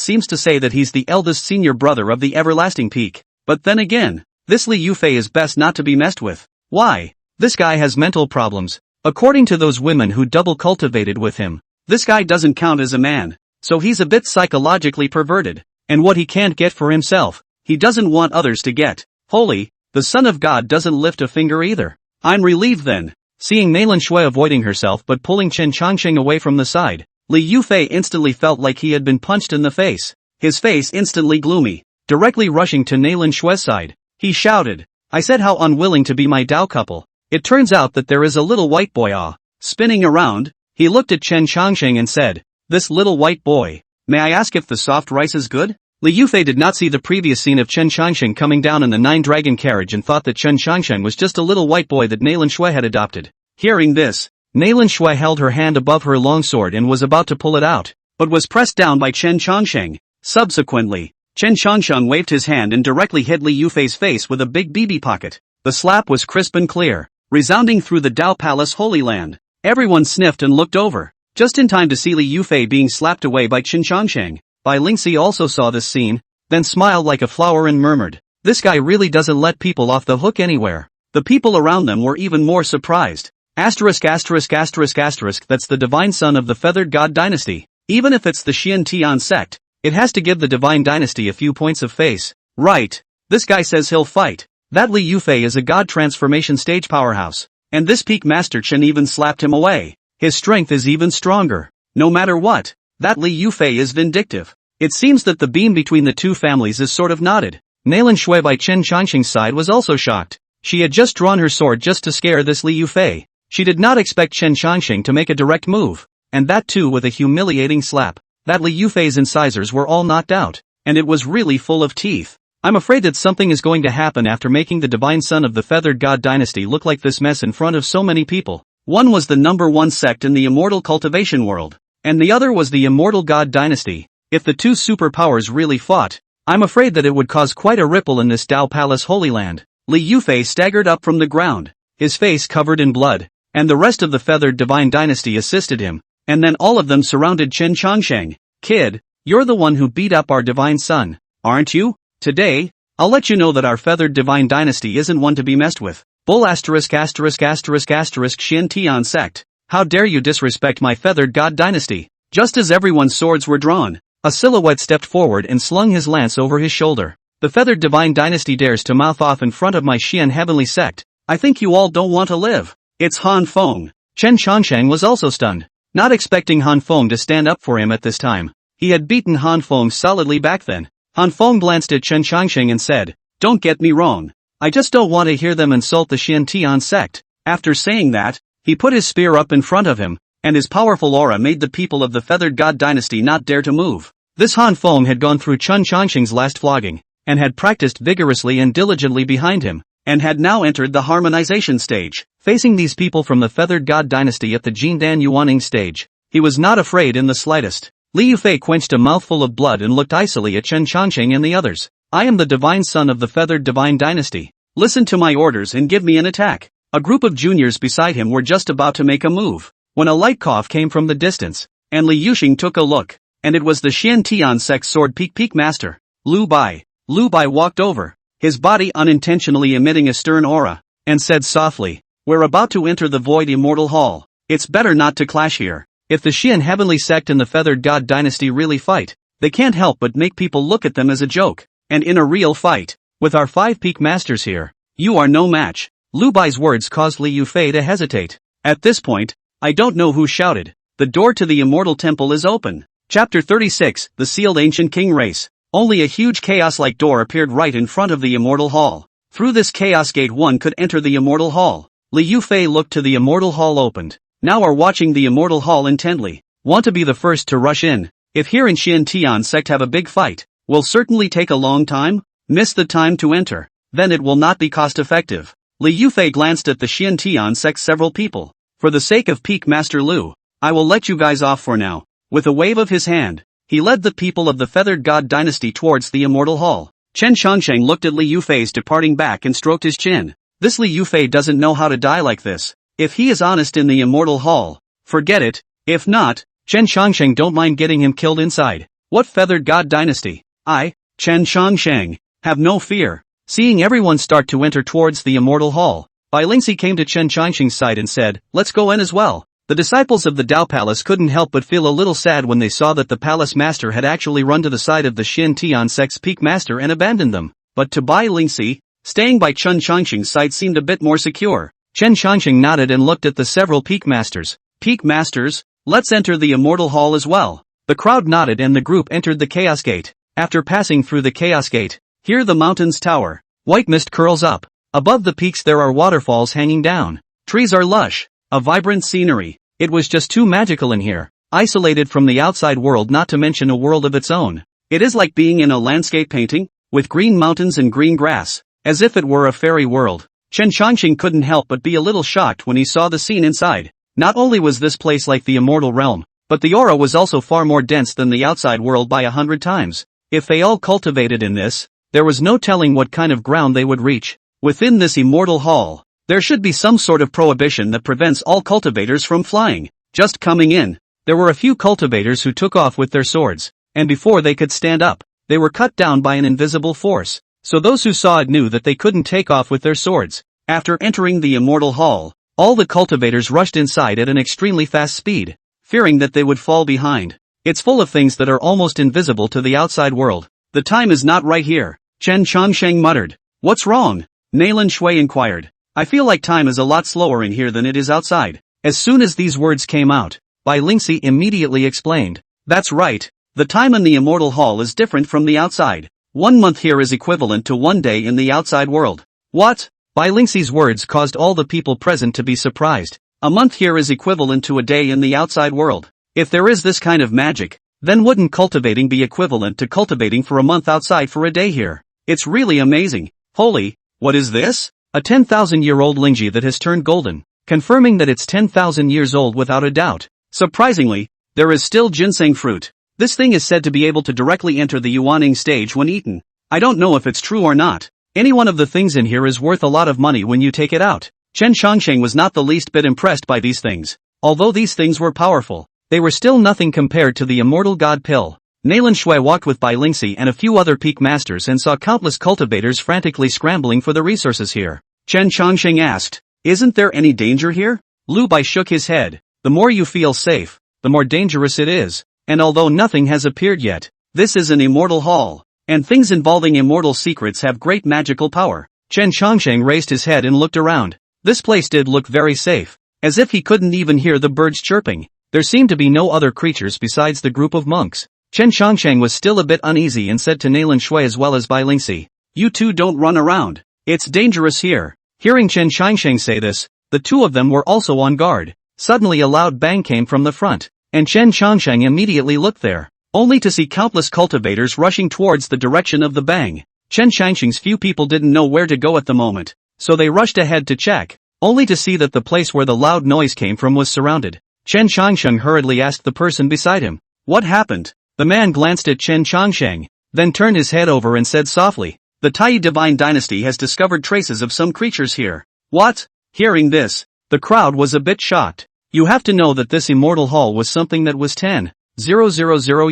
seems to say that he's the eldest senior brother of the Everlasting Peak. But then again, this Li Yufei is best not to be messed with. Why? This guy has mental problems. According to those women who double cultivated with him, this guy doesn't count as a man, so he's a bit psychologically perverted, and what he can't get for himself, he doesn't want others to get. Holy, the Son of God doesn't lift a finger either. I'm relieved then. Seeing Nailan Shui avoiding herself but pulling Chen Changsheng away from the side, Li Yufei instantly felt like he had been punched in the face. His face instantly gloomy. Directly rushing to Nailan Shui's side, he shouted, I said how unwilling to be my Dao couple. It turns out that there is a little white boy spinning around. He looked at Chen Changsheng and said, this little white boy, may I ask if the soft rice is good? Li Yufei did not see the previous scene of Chen Changsheng coming down in the 9-dragon carriage and thought that Chen Changsheng was just a little white boy that Nailan Shui had adopted. Hearing this, Nailan Shui held her hand above her long sword and was about to pull it out, but was pressed down by Chen Changsheng. Subsequently, Chen Changsheng waved his hand and directly hit Li Yufei's face with a big BB pocket. The slap was crisp and clear, resounding through the Dao Palace Holy Land. Everyone sniffed and looked over, just in time to see Li Yufei being slapped away by Chen Changsheng. Bai Lingxi also saw this scene, then smiled like a flower and murmured, this guy really doesn't let people off the hook anywhere. The people around them were even more surprised. Asterisk asterisk asterisk asterisk, that's the divine son of the feathered god dynasty. Even if it's the Xian Tian sect, it has to give the divine dynasty a few points of face. Right. This guy says he'll fight. That Li Yufei is a god transformation stage powerhouse. And this peak master Chen even slapped him away. His strength is even stronger. No matter what, that Li Yufei is vindictive. It seems that the beam between the two families is sort of knotted. Nailan Shui by Chen Changsheng's side was also shocked. She had just drawn her sword just to scare this Li Yufei. She did not expect Chen Changsheng to make a direct move, and that too with a humiliating slap. That Li Yufei's incisors were all knocked out, and it was really full of teeth. I'm afraid that something is going to happen after making the divine son of the feathered god dynasty look like this mess in front of so many people. One was the #1 sect in the immortal cultivation world, and the other was the immortal god dynasty. If the two superpowers really fought, I'm afraid that it would cause quite a ripple in this Dao Palace Holy Land. Li Yufei staggered up from the ground, his face covered in blood, and the rest of the feathered divine dynasty assisted him, and then all of them surrounded Chen Changsheng. Kid, you're the one who beat up our divine son, aren't you? Today, I'll let you know that our feathered divine dynasty isn't one to be messed with. Bull asterisk asterisk asterisk asterisk Xian Tian sect. How dare you disrespect my feathered god dynasty? Just as everyone's swords were drawn, a silhouette stepped forward and slung his lance over his shoulder. The feathered divine dynasty dares to mouth off in front of my Xian heavenly sect. I think you all don't want to live. It's Han Feng. Chen Changsheng was also stunned, not expecting Han Feng to stand up for him at this time. He had beaten Han Feng solidly back then. Han Feng glanced at Chen Changsheng and said, don't get me wrong. I just don't want to hear them insult the Xian Tian sect. After saying that, he put his spear up in front of him, and his powerful aura made the people of the feathered god dynasty not dare to move. This Han Feng had gone through Chen Changsheng's last flogging, and had practiced vigorously and diligently behind him, and had now entered the harmonization stage, facing these people from the feathered god dynasty at the Jindan Yuaning stage. He was not afraid in the slightest. Li Yufei quenched a mouthful of blood and looked icily at Chen Changsheng and the others. I am the divine son of the feathered divine dynasty. Listen to my orders and give me an attack. A group of juniors beside him were just about to make a move, when a light cough came from the distance, and Li Yuxing took a look, and it was the Xian Tian sect sword peak master, Lu Bai. Lu Bai walked over, his body unintentionally emitting a stern aura, and said softly, we're about to enter the void immortal hall. It's better not to clash here. If the Xian heavenly sect and the feathered god dynasty really fight, they can't help but make people look at them as a joke. And in a real fight, with our 5 peak masters here, you are no match. Lu Bai's words caused Li Yufei to hesitate. At this point, I don't know who shouted, the door to the immortal temple is open. Chapter 36, The Sealed Ancient King Race. Only a huge chaos-like door appeared right in front of the immortal hall. Through this chaos gate one could enter the immortal hall. Li Yufei looked to the immortal hall opened, now are watching the immortal hall intently. Want to be the first to rush in. If here in Xiantian sect have a big fight, will certainly take a long time. Miss the time to enter, then it will not be cost effective. Li Yufei glanced at the Xiantian sect's several people. For the sake of Peak Master Lu, I will let you guys off for now. With a wave of his hand, he led the people of the Feathered God dynasty towards the immortal hall. Chen Changsheng looked at Li Yufei's departing back and stroked his chin. This Li Yufei doesn't know how to die like this. If he is honest in the immortal hall, forget it. If not, Chen Changsheng don't mind getting him killed inside. What Feathered God dynasty? I, Chen Changsheng, have no fear. Seeing everyone start to enter towards the immortal hall, Bai Lingxi came to Chen Changsheng's side and said, let's go in as well. The disciples of the Dao Palace couldn't help but feel a little sad when they saw that the palace master had actually run to the side of the Xiantian sect's peak master and abandoned them. But to Bai Lingxi, staying by Chen Changsheng's side seemed a bit more secure. Chen Changsheng nodded and looked at the several peak masters. Peak masters, let's enter the immortal hall as well. The crowd nodded and the group entered the Chaos Gate. After passing through the Chaos Gate, here the mountains tower. White mist curls up. Above the peaks there are waterfalls hanging down. Trees are lush. A vibrant scenery. It was just too magical in here. Isolated from the outside world, not to mention a world of its own. It is like being in a landscape painting, with green mountains and green grass, as if it were a fairy world. Chen Changsheng couldn't help but be a little shocked when he saw the scene inside. Not only was this place like the immortal realm, but the aura was also far more dense than the outside world by 100 times. If they all cultivated in this, there was no telling what kind of ground they would reach. Within this immortal hall, there should be some sort of prohibition that prevents all cultivators from flying. Just coming in, there were a few cultivators who took off with their swords, and before they could stand up, they were cut down by an invisible force. So those who saw it knew that they couldn't take off with their swords. After entering the immortal hall, all the cultivators rushed inside at an extremely fast speed, fearing that they would fall behind. It's full of things that are almost invisible to the outside world. The time is not right here, Chen Changsheng muttered. What's wrong? Nailan Shui inquired. I feel like time is a lot slower in here than it is outside. As soon as these words came out, Bai Lingxi immediately explained. That's right. The time in the immortal hall is different from the outside. 1 month here is equivalent to 1 day in the outside world. What? Bai Lingxi's words caused all the people present to be surprised. A month here is equivalent to a day in the outside world. If there is this kind of magic, then wouldn't cultivating be equivalent to cultivating for a month outside for a day here? It's really amazing. Holy, what is this? A 10,000-year-old Lingji that has turned golden, confirming that it's 10,000 years old without a doubt. Surprisingly, there is still ginseng fruit. This thing is said to be able to directly enter the Yuaning stage when eaten. I don't know if it's true or not. Any one of the things in here is worth a lot of money when you take it out. Chen Changsheng was not the least bit impressed by these things. Although these things were powerful, they were still nothing compared to the immortal god pill. Nailan Shui walked with Bai Lingxi and a few other peak masters and saw countless cultivators frantically scrambling for the resources here. Chen Changsheng asked, isn't there any danger here? Lu Bai shook his head. The more you feel safe, the more dangerous it is. And although nothing has appeared yet, this is an immortal hall, and things involving immortal secrets have great magical power. Chen Changsheng raised his head and looked around. This place did look very safe, as if he couldn't even hear the birds chirping. There seemed to be no other creatures besides the group of monks. Chen Changsheng was still a bit uneasy and said to Nailan Shui as well as Bai Lingxi, you two don't run around. It's dangerous here. Hearing Chen Changsheng say this, the two of them were also on guard. Suddenly a loud bang came from the front, and Chen Changsheng immediately looked there, only to see countless cultivators rushing towards the direction of the bang. Chen Changsheng's few people didn't know where to go at the moment, so they rushed ahead to check, only to see that the place where the loud noise came from was surrounded. Chen Changsheng hurriedly asked the person beside him, what happened? The man glanced at Chen Changsheng, then turned his head over and said softly, the Tai Divine Dynasty has discovered traces of some creatures here. What? Hearing this, the crowd was a bit shocked. You have to know that this immortal hall was something that was 10,000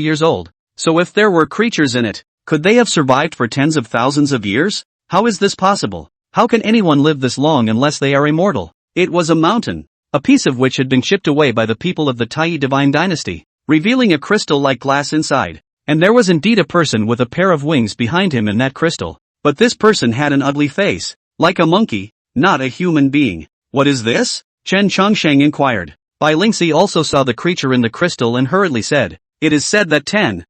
years old. So if there were creatures in it, could they have survived for tens of thousands of years? How is this possible? How can anyone live this long unless they are immortal? It was a mountain, a piece of which had been chipped away by the people of the Tai Divine Dynasty, revealing a crystal-like glass inside. And there was indeed a person with a pair of wings behind him in that crystal. But this person had an ugly face, like a monkey, not a human being. What is this? Chen Changsheng inquired. Bai Lingxi also saw the creature in the crystal and hurriedly said, it is said that 10,000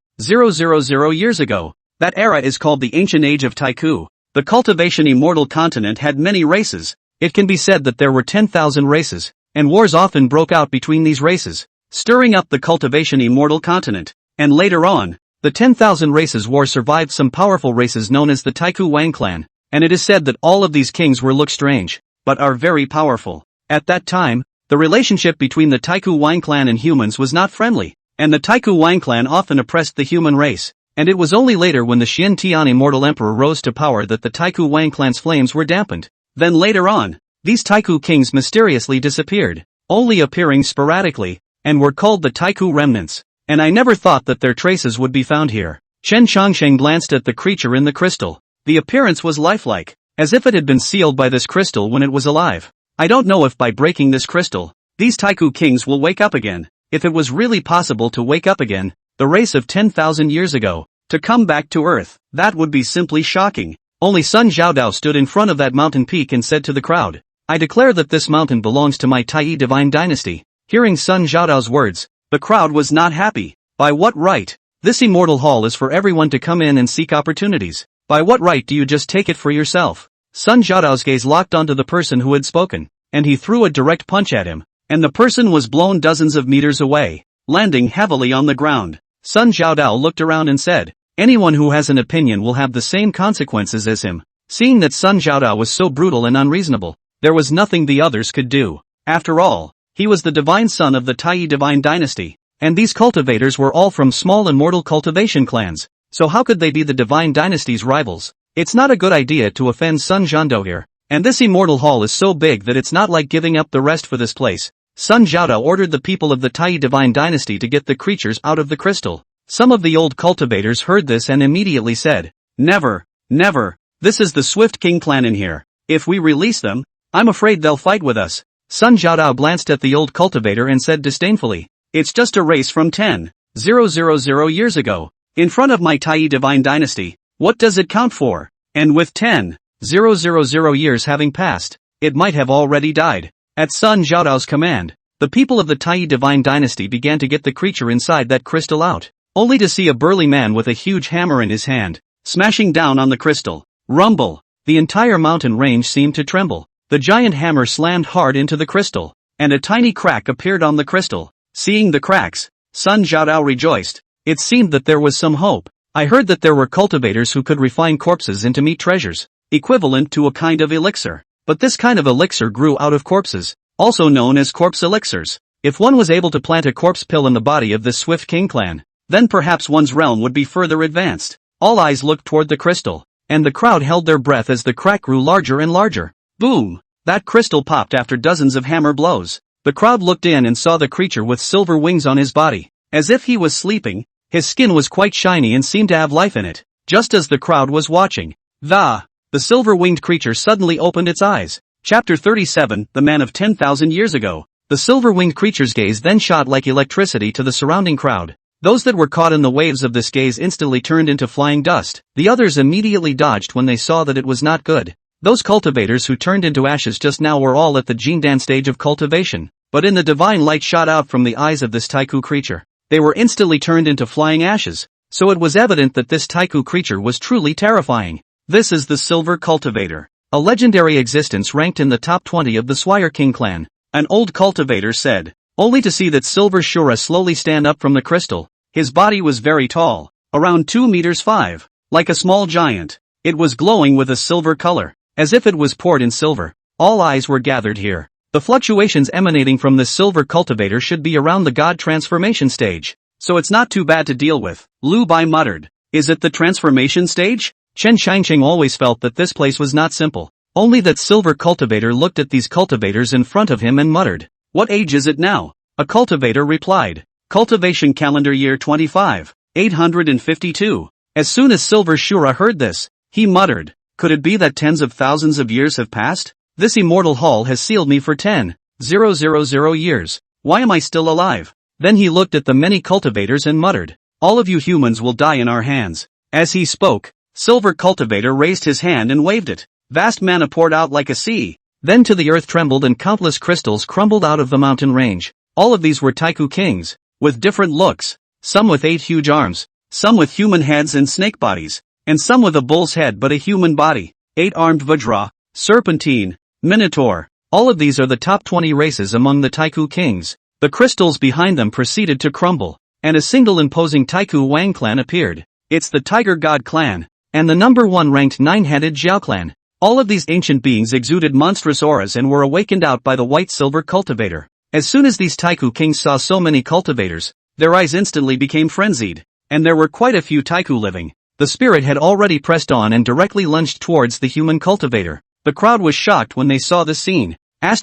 years ago, that era is called the Ancient Age of Taiku. The cultivation immortal continent had many races. It can be said that there were 10,000 races. and wars often broke out between these races, stirring up the cultivation immortal continent. And later on, the 10,000 races war survived some powerful races known as the Taiku Wang clan, and it is said that all of these kings look strange, but are very powerful. At that time, the relationship between the Taiku Wang clan and humans was not friendly, and the Taiku Wang clan often oppressed the human race, and it was only later when the Xian Tian immortal emperor rose to power that the Taiku Wang clan's flames were dampened. Then later on, these Taiku kings mysteriously disappeared, only appearing sporadically, and were called the Taiku remnants, and I never thought that their traces would be found here. Chen Changsheng glanced at the creature in the crystal. The appearance was lifelike, as if it had been sealed by this crystal when it was alive. I don't know if by breaking this crystal, these Taiku kings will wake up again. If it was really possible to wake up again, the race of 10,000 years ago, to come back to Earth, that would be simply shocking. Only Sun Xiaodao stood in front of that mountain peak and said to the crowd, I declare that this mountain belongs to my Tai divine dynasty. Hearing Sun Xiaodao's words, the crowd was not happy. By what right? This immortal hall is for everyone to come in and seek opportunities. By what right do you just take it for yourself? Sun Xiaodao's gaze locked onto the person who had spoken, and he threw a direct punch at him, and the person was blown dozens of meters away, landing heavily on the ground. Sun Xiaodao looked around and said, anyone who has an opinion will have the same consequences as him. Seeing that Sun Xiaodao was so brutal and unreasonable, there was nothing the others could do. After all, he was the divine son of the Tai divine dynasty, and these cultivators were all from small immortal cultivation clans, so how could they be the divine dynasty's rivals? It's not a good idea to offend Sun Zhando here, and this immortal hall is so big that it's not like giving up the rest for this place. Sun Xiaodao ordered the people of the Tai divine dynasty to get the creatures out of the crystal. Some of the old cultivators heard this and immediately said, never, never, this is the Swift King clan in here. If we release them, I'm afraid they'll fight with us. Sun Xiaodao glanced at the old cultivator and said disdainfully, it's just a race from 10,000 years ago, in front of my Tai divine dynasty. What does it count for? And with 10,000 years having passed, it might have already died. At Sun Xiaodao's command, the people of the Tai divine dynasty began to get the creature inside that crystal out, only to see a burly man with a huge hammer in his hand, smashing down on the crystal. Rumble! The entire mountain range seemed to tremble. The giant hammer slammed hard into the crystal, and a tiny crack appeared on the crystal. Seeing the cracks, Sun Xiaodao rejoiced. It seemed that there was some hope. I heard that there were cultivators who could refine corpses into meat treasures, equivalent to a kind of elixir. But this kind of elixir grew out of corpses, also known as corpse elixirs. If one was able to plant a corpse pill in the body of this Swift King clan, then perhaps one's realm would be further advanced. All eyes looked toward the crystal, and the crowd held their breath as the crack grew larger and larger. Boom! That crystal popped after dozens of hammer blows. The crowd looked in and saw the creature with silver wings on his body. As if he was sleeping, his skin was quite shiny and seemed to have life in it. Just as the crowd was watching, the silver-winged creature suddenly opened its eyes. Chapter 37, The Man of 10,000 Years Ago. The silver-winged creature's gaze then shot like electricity to the surrounding crowd. Those that were caught in the waves of this gaze instantly turned into flying dust. The others immediately dodged when they saw that it was not good. Those cultivators who turned into ashes just now were all at the Jindan stage of cultivation, but in the divine light shot out from the eyes of this Taiku creature, they were instantly turned into flying ashes, so it was evident that this Taiku creature was truly terrifying. This is the Silver Cultivator, a legendary existence ranked in the top 20 of the Swire King clan. An old cultivator said, only to see that Silver Shura slowly stand up from the crystal. His body was very tall, around 2 meters 5, like a small giant. It was glowing with a silver color, as if it was poured in silver. All eyes were gathered here. The fluctuations emanating from this silver cultivator should be around the god transformation stage, so it's not too bad to deal with. Lu Bai muttered, is it the transformation stage? Chen Shangqing always felt that this place was not simple. Only that silver cultivator looked at these cultivators in front of him and muttered, what age is it now? A cultivator replied, cultivation calendar year 25,852. As soon as Silver Shura heard this, he muttered, could it be that tens of thousands of years have passed? This immortal hall has sealed me for 10,000 years. Why am I still alive? Then he looked at the many cultivators and muttered, all of you humans will die in our hands. As he spoke, Silver Cultivator raised his hand and waved it. Vast mana poured out like a sea. Then to the earth trembled and countless crystals crumbled out of the mountain range. All of these were Taiku kings, with different looks. Some with 8 huge arms, some with human heads and snake bodies, and some with a bull's head but a human body. 8-armed Vajra, Serpentine, Minotaur, All of these are the top 20 races among the Taiku kings. The crystals behind them proceeded to crumble, and a single imposing Taiku Wang clan appeared. It's the Tiger God clan, and the number 1 ranked 9-headed Zhao clan. All of these ancient beings exuded monstrous auras and were awakened out by the white-silver cultivator. As soon as these Taiku kings saw so many cultivators, their eyes instantly became frenzied, and there were quite a few Taiku living. The spirit had already pressed on and directly lunged towards the human cultivator. The crowd was shocked when they saw this scene. What's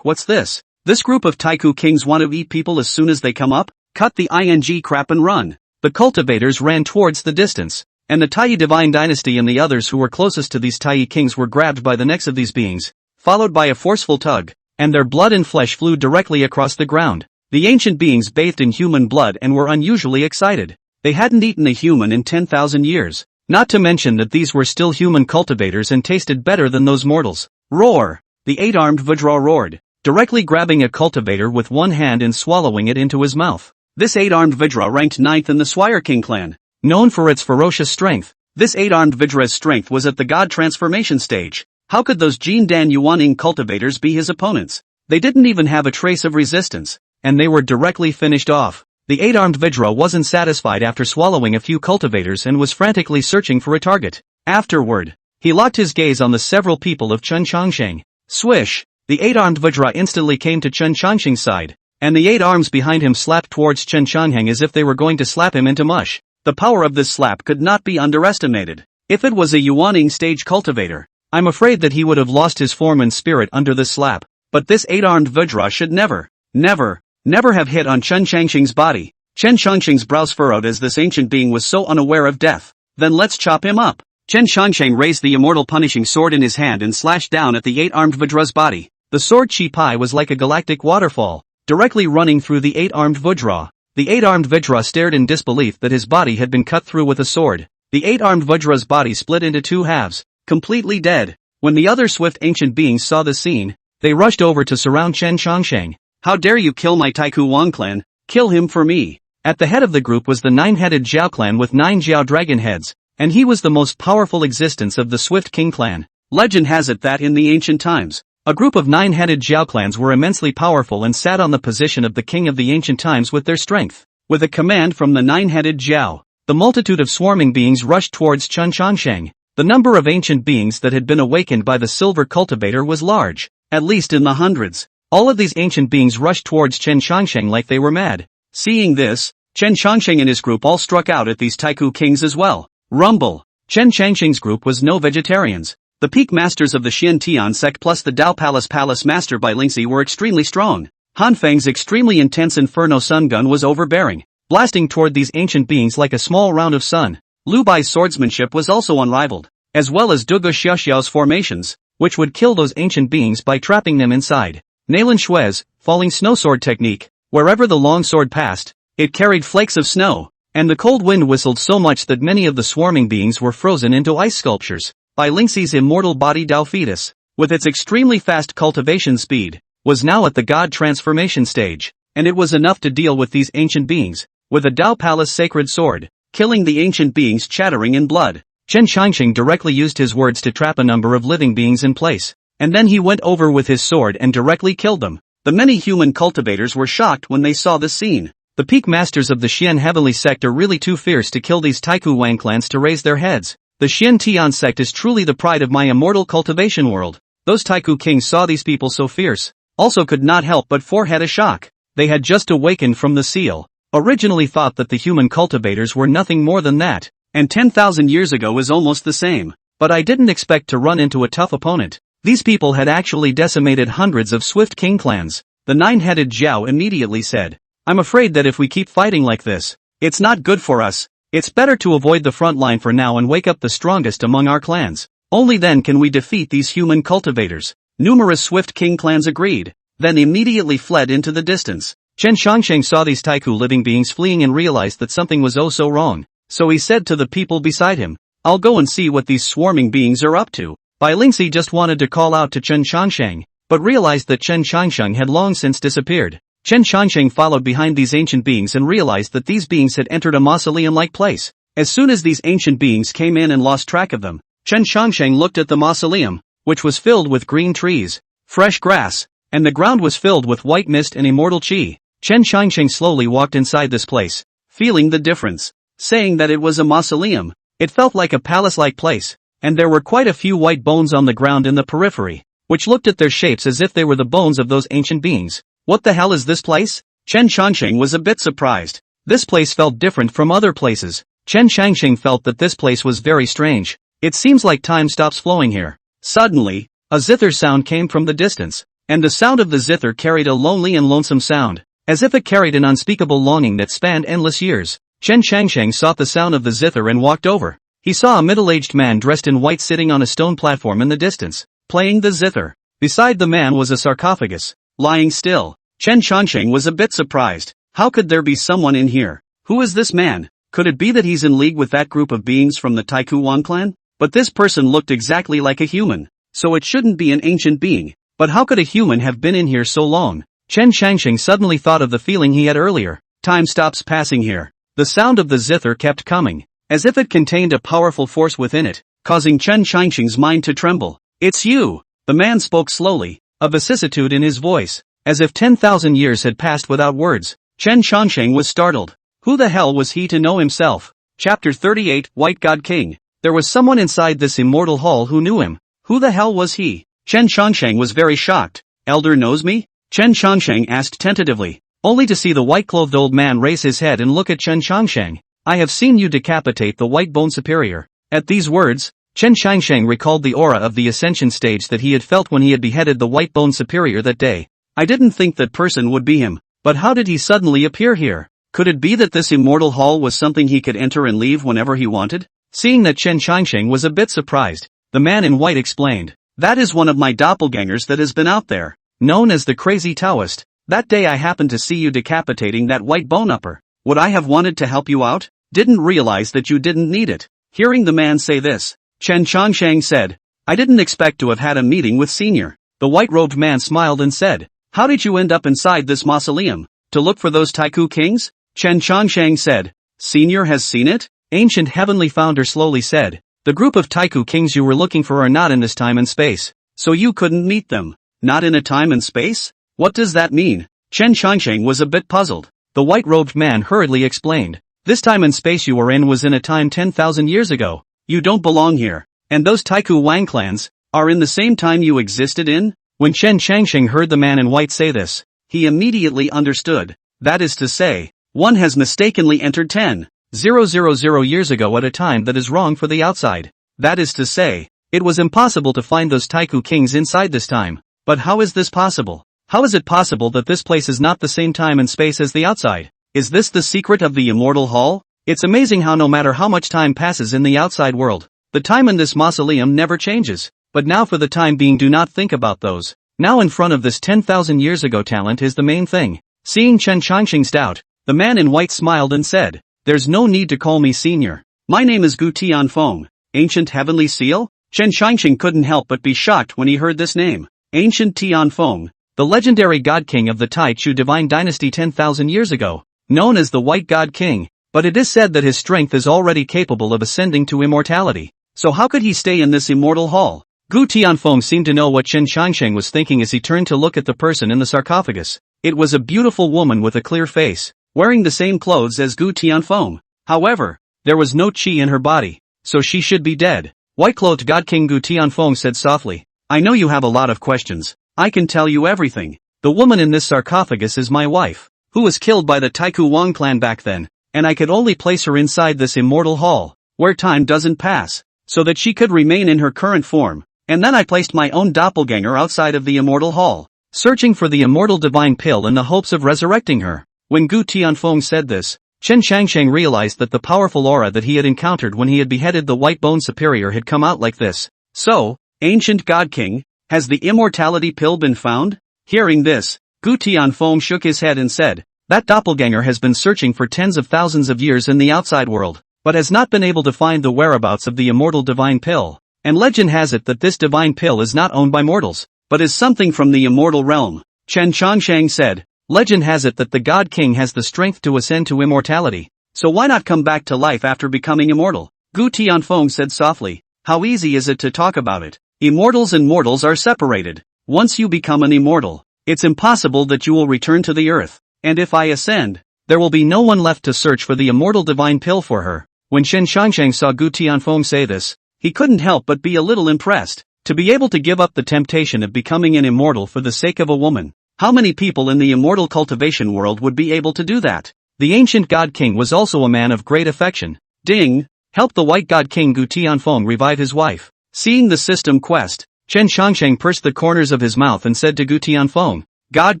this? This group of Taiku kings want to eat people as soon as they come up? Cut the ing crap and run. The cultivators ran towards the distance, and the Tai divine dynasty and the others who were closest to these Tai kings were grabbed by the necks of these beings, followed by a forceful tug, and their blood and flesh flew directly across the ground. The ancient beings bathed in human blood and were unusually excited. They hadn't eaten a human in 10,000 years. Not to mention that these were still human cultivators and tasted better than those mortals. Roar! The 8-armed Vajra roared, directly grabbing a cultivator with one hand and swallowing it into his mouth. This 8-armed Vajra ranked 9th in the Swire King clan. Known for its ferocious strength, this 8-armed Vajra's strength was at the god transformation stage. How could those Jin Dan Yuaning cultivators be his opponents? They didn't even have a trace of resistance, and they were directly finished off. The 8-armed Vajra wasn't satisfied after swallowing a few cultivators and was frantically searching for a target. Afterward, he locked his gaze on the several people of Chen Changsheng. Swish! The 8-armed Vajra instantly came to Chen Changsheng's side, and the 8 arms behind him slapped towards Chen Changsheng as if they were going to slap him into mush. The power of this slap could not be underestimated. If it was a Yuaning stage cultivator, I'm afraid that he would have lost his form and spirit under this slap. But this 8-armed Vajra should never have hit on Chen Changsheng's body. Chen Changsheng's brows furrowed as this ancient being was so unaware of death. Then let's chop him up. Chen Changsheng raised the immortal punishing sword in his hand and slashed down at the 8-armed Vajra's body. The sword Chi Pai was like a galactic waterfall, directly running through the 8-armed Vajra. The 8-armed Vajra stared in disbelief that his body had been cut through with a sword. The 8-armed Vajra's body split into 2 halves, completely dead. When the other swift ancient beings saw the scene, they rushed over to surround Chen Changsheng. How dare you kill my Taiku Wang clan? Kill him for me. At the head of the group was the 9-headed Zhao clan with 9 Zhao dragon heads, and he was the most powerful existence of the Swift King clan. Legend has it that in the ancient times, a group of 9-headed Zhao clans were immensely powerful and sat on the position of the king of the ancient times with their strength. With a command from the 9-headed Zhao, the multitude of swarming beings rushed towards Chen Changsheng. The number of ancient beings that had been awakened by the silver cultivator was large, at least in the hundreds. All of these ancient beings rushed towards Chen Changsheng like they were mad. Seeing this, Chen Changsheng and his group all struck out at these Taiku kings as well. Rumble! Chen Changsheng's group was no vegetarians. The peak masters of the Xian Tian sect plus the Dao Palace master by Lingxi were extremely strong. Han Feng's extremely intense Inferno Sun gun was overbearing, blasting toward these ancient beings like a small round of sun. Lu Bai's swordsmanship was also unrivaled, as well as Dugu Xiaoxiao's formations, which would kill those ancient beings by trapping them inside. Nailan Shui's falling snowsword technique, wherever the long sword passed, it carried flakes of snow, and the cold wind whistled so much that many of the swarming beings were frozen into ice sculptures. Bai Lingxi's immortal body Dao Fetus, with its extremely fast cultivation speed, was now at the god transformation stage, and it was enough to deal with these ancient beings, with a Dao Palace sacred sword, killing the ancient beings chattering in blood. Chen Changsheng directly used his words to trap a number of living beings in place, and then he went over with his sword and directly killed them. The many human cultivators were shocked when they saw this scene. The peak masters of the Xian Heavenly sect are really too fierce to kill these Taiku Wang clans to raise their heads. The Xian Tian sect is truly the pride of my immortal cultivation world. Those Taiku kings saw these people so fierce, also could not help but forehead a shock. They had just awakened from the seal, originally thought that the human cultivators were nothing more than that, and 10,000 years ago is almost the same. But I didn't expect to run into a tough opponent. These people had actually decimated hundreds of Swift King clans. The 9-headed Zhao immediately said, I'm afraid that if we keep fighting like this, it's not good for us. It's better to avoid the front line for now and wake up the strongest among our clans. Only then can we defeat these human cultivators. Numerous Swift King clans agreed, then immediately fled into the distance. Chen Changsheng saw these Taiku living beings fleeing and realized that something was oh so wrong. So he said to the people beside him, I'll go and see what these swarming beings are up to. Bai Lingxi just wanted to call out to Chen Changsheng, but realized that Chen Changsheng had long since disappeared. Chen Changsheng followed behind these ancient beings and realized that these beings had entered a mausoleum-like place. As soon as these ancient beings came in and lost track of them, Chen Changsheng looked at the mausoleum. which was filled with green trees, fresh grass, and the ground was filled with white mist and immortal chi. Chen Qianxing slowly walked inside this place, feeling the difference, saying that it was a mausoleum. It felt like a palace-like place, and there were quite a few white bones on the ground in the periphery, which looked at their shapes as if they were the bones of those ancient beings. What the hell is this place? Chen Qianxing was a bit surprised. This place felt different from other places. Chen Qianxing felt that this place was very strange. It seems like time stops flowing here. Suddenly, a zither sound came from the distance, and the sound of the zither carried a lonely and lonesome sound, as if it carried an unspeakable longing that spanned endless years. Chen Qianxing sought the sound of the zither and walked over. He saw a middle-aged man dressed in white sitting on a stone platform in the distance, playing the zither. Beside the man was a sarcophagus, lying still. Chen Qianxing was a bit surprised. How could there be someone in here? Who is this man? Could it be that he's in league with that group of beings from the Taiku Wang clan? But this person looked exactly like a human, so it shouldn't be an ancient being. But how could a human have been in here so long? Chen Qianxing suddenly thought of the feeling he had earlier. Time stops passing here. The sound of the zither kept coming, as if it contained a powerful force within it, causing Chen Qianxing's mind to tremble. It's you! The man spoke slowly, a vicissitude in his voice, as if 10,000 years had passed without words. Chen Qianxing was startled. Who the hell was he to know himself? Chapter 38, White God King. There was someone inside this immortal hall who knew him. Who the hell was he? Chen Qianxing was very shocked. Elder knows me? Chen Qianxing asked tentatively, only to see the white-clothed old man raise his head and look at Chen Qianxing. I have seen you decapitate the White Bone Superior. At these words, Chen Qianxing recalled the aura of the ascension stage that he had felt when he had beheaded the White Bone Superior that day. I didn't think that person would be him, but how did he suddenly appear here? Could it be that this immortal hall was something he could enter and leave whenever he wanted? Seeing that Chen Qianxing was a bit surprised, the man in white explained, that is one of my doppelgangers that has been out there, known as the Crazy Taoist. That day I happened to see you decapitating that white bone upper. Would I have wanted to help you out? Didn't realize that you didn't need it. Hearing the man say this, Chen Qianxing said, I didn't expect to have had a meeting with Senior. The white-robed man smiled and said, how did you end up inside this mausoleum? To look for those Taiku kings? Chen Qianxing said, Senior has seen it? Ancient Heavenly Founder slowly said, the group of Taiku kings you were looking for are not in this time and space, so you couldn't meet them. Not in a time and space? What does that mean? Chen Qianxing was a bit puzzled. The white-robed man hurriedly explained, this time and space you were in was in a time 10,000 years ago. You don't belong here. And those Taiku Wang clans are in the same time you existed in? When Chen Qianxing heard the man in white say this, he immediately understood. That is to say, one has mistakenly entered 10,000 years ago at a time that is wrong for the outside. That is to say, it was impossible to find those Taiku kings inside this time. But how is this possible? How is it possible that this place is not the same time and space as the outside? Is this the secret of the immortal hall? It's amazing how no matter how much time passes in the outside world, the time in this mausoleum never changes. But now for the time being do not think about those. Now in front of this 10,000 years ago talent is the main thing. Seeing Chen Qianxing's doubt, the man in white smiled and said, there's no need to call me Senior. My name is Gu Tianfeng, Ancient Heavenly Seal? Chen Qianxing couldn't help but be shocked when he heard this name. Ancient Tianfeng, the legendary God King of the Tai Chu Divine Dynasty 10,000 years ago, known as the White God King, but it is said that his strength is already capable of ascending to immortality. So how could he stay in this immortal hall? Gu Tianfeng seemed to know what Chen Qianxing was thinking as he turned to look at the person in the sarcophagus. It was a beautiful woman with a clear face, wearing the same clothes as Gu Tianfeng. However, there was no qi in her body, so she should be dead. White-clothed God King Gu Tianfeng said softly, I know you have a lot of questions. I can tell you everything. The woman in this sarcophagus is my wife, who was killed by the Taiku Wang clan back then, and I could only place her inside this immortal hall, where time doesn't pass, so that she could remain in her current form, and then I placed my own doppelganger outside of the immortal hall, searching for the immortal divine pill in the hopes of resurrecting her. When Gu Tianfeng said this, Chen Qianxing realized that the powerful aura that he had encountered when he had beheaded the White Bone Superior had come out like this. So, Ancient God King, has the immortality pill been found? Hearing this, Gu Tianfeng shook his head and said, that doppelganger has been searching for tens of thousands of years in the outside world, but has not been able to find the whereabouts of the immortal divine pill. And legend has it that this divine pill is not owned by mortals, but is something from the immortal realm. Chen Qianxing said, legend has it that the God King has the strength to ascend to immortality, so why not come back to life after becoming immortal? Gu Tianfeng said softly, how easy is it to talk about it? Immortals and mortals are separated. Once you become an immortal, it's impossible that you will return to the earth. And if I ascend, there will be no one left to search for the immortal divine pill for her. When Chen Changsheng saw Gu Tianfeng say this, he couldn't help but be a little impressed. To be able to give up the temptation of becoming an immortal for the sake of a woman. How many people in the immortal cultivation world would be able to do that? The ancient God King was also a man of great affection. Ding! Help the white God King Gu Tianfeng revive his wife. Seeing the system quest, Chen Changsheng pursed the corners of his mouth and said to Gu Tianfeng, God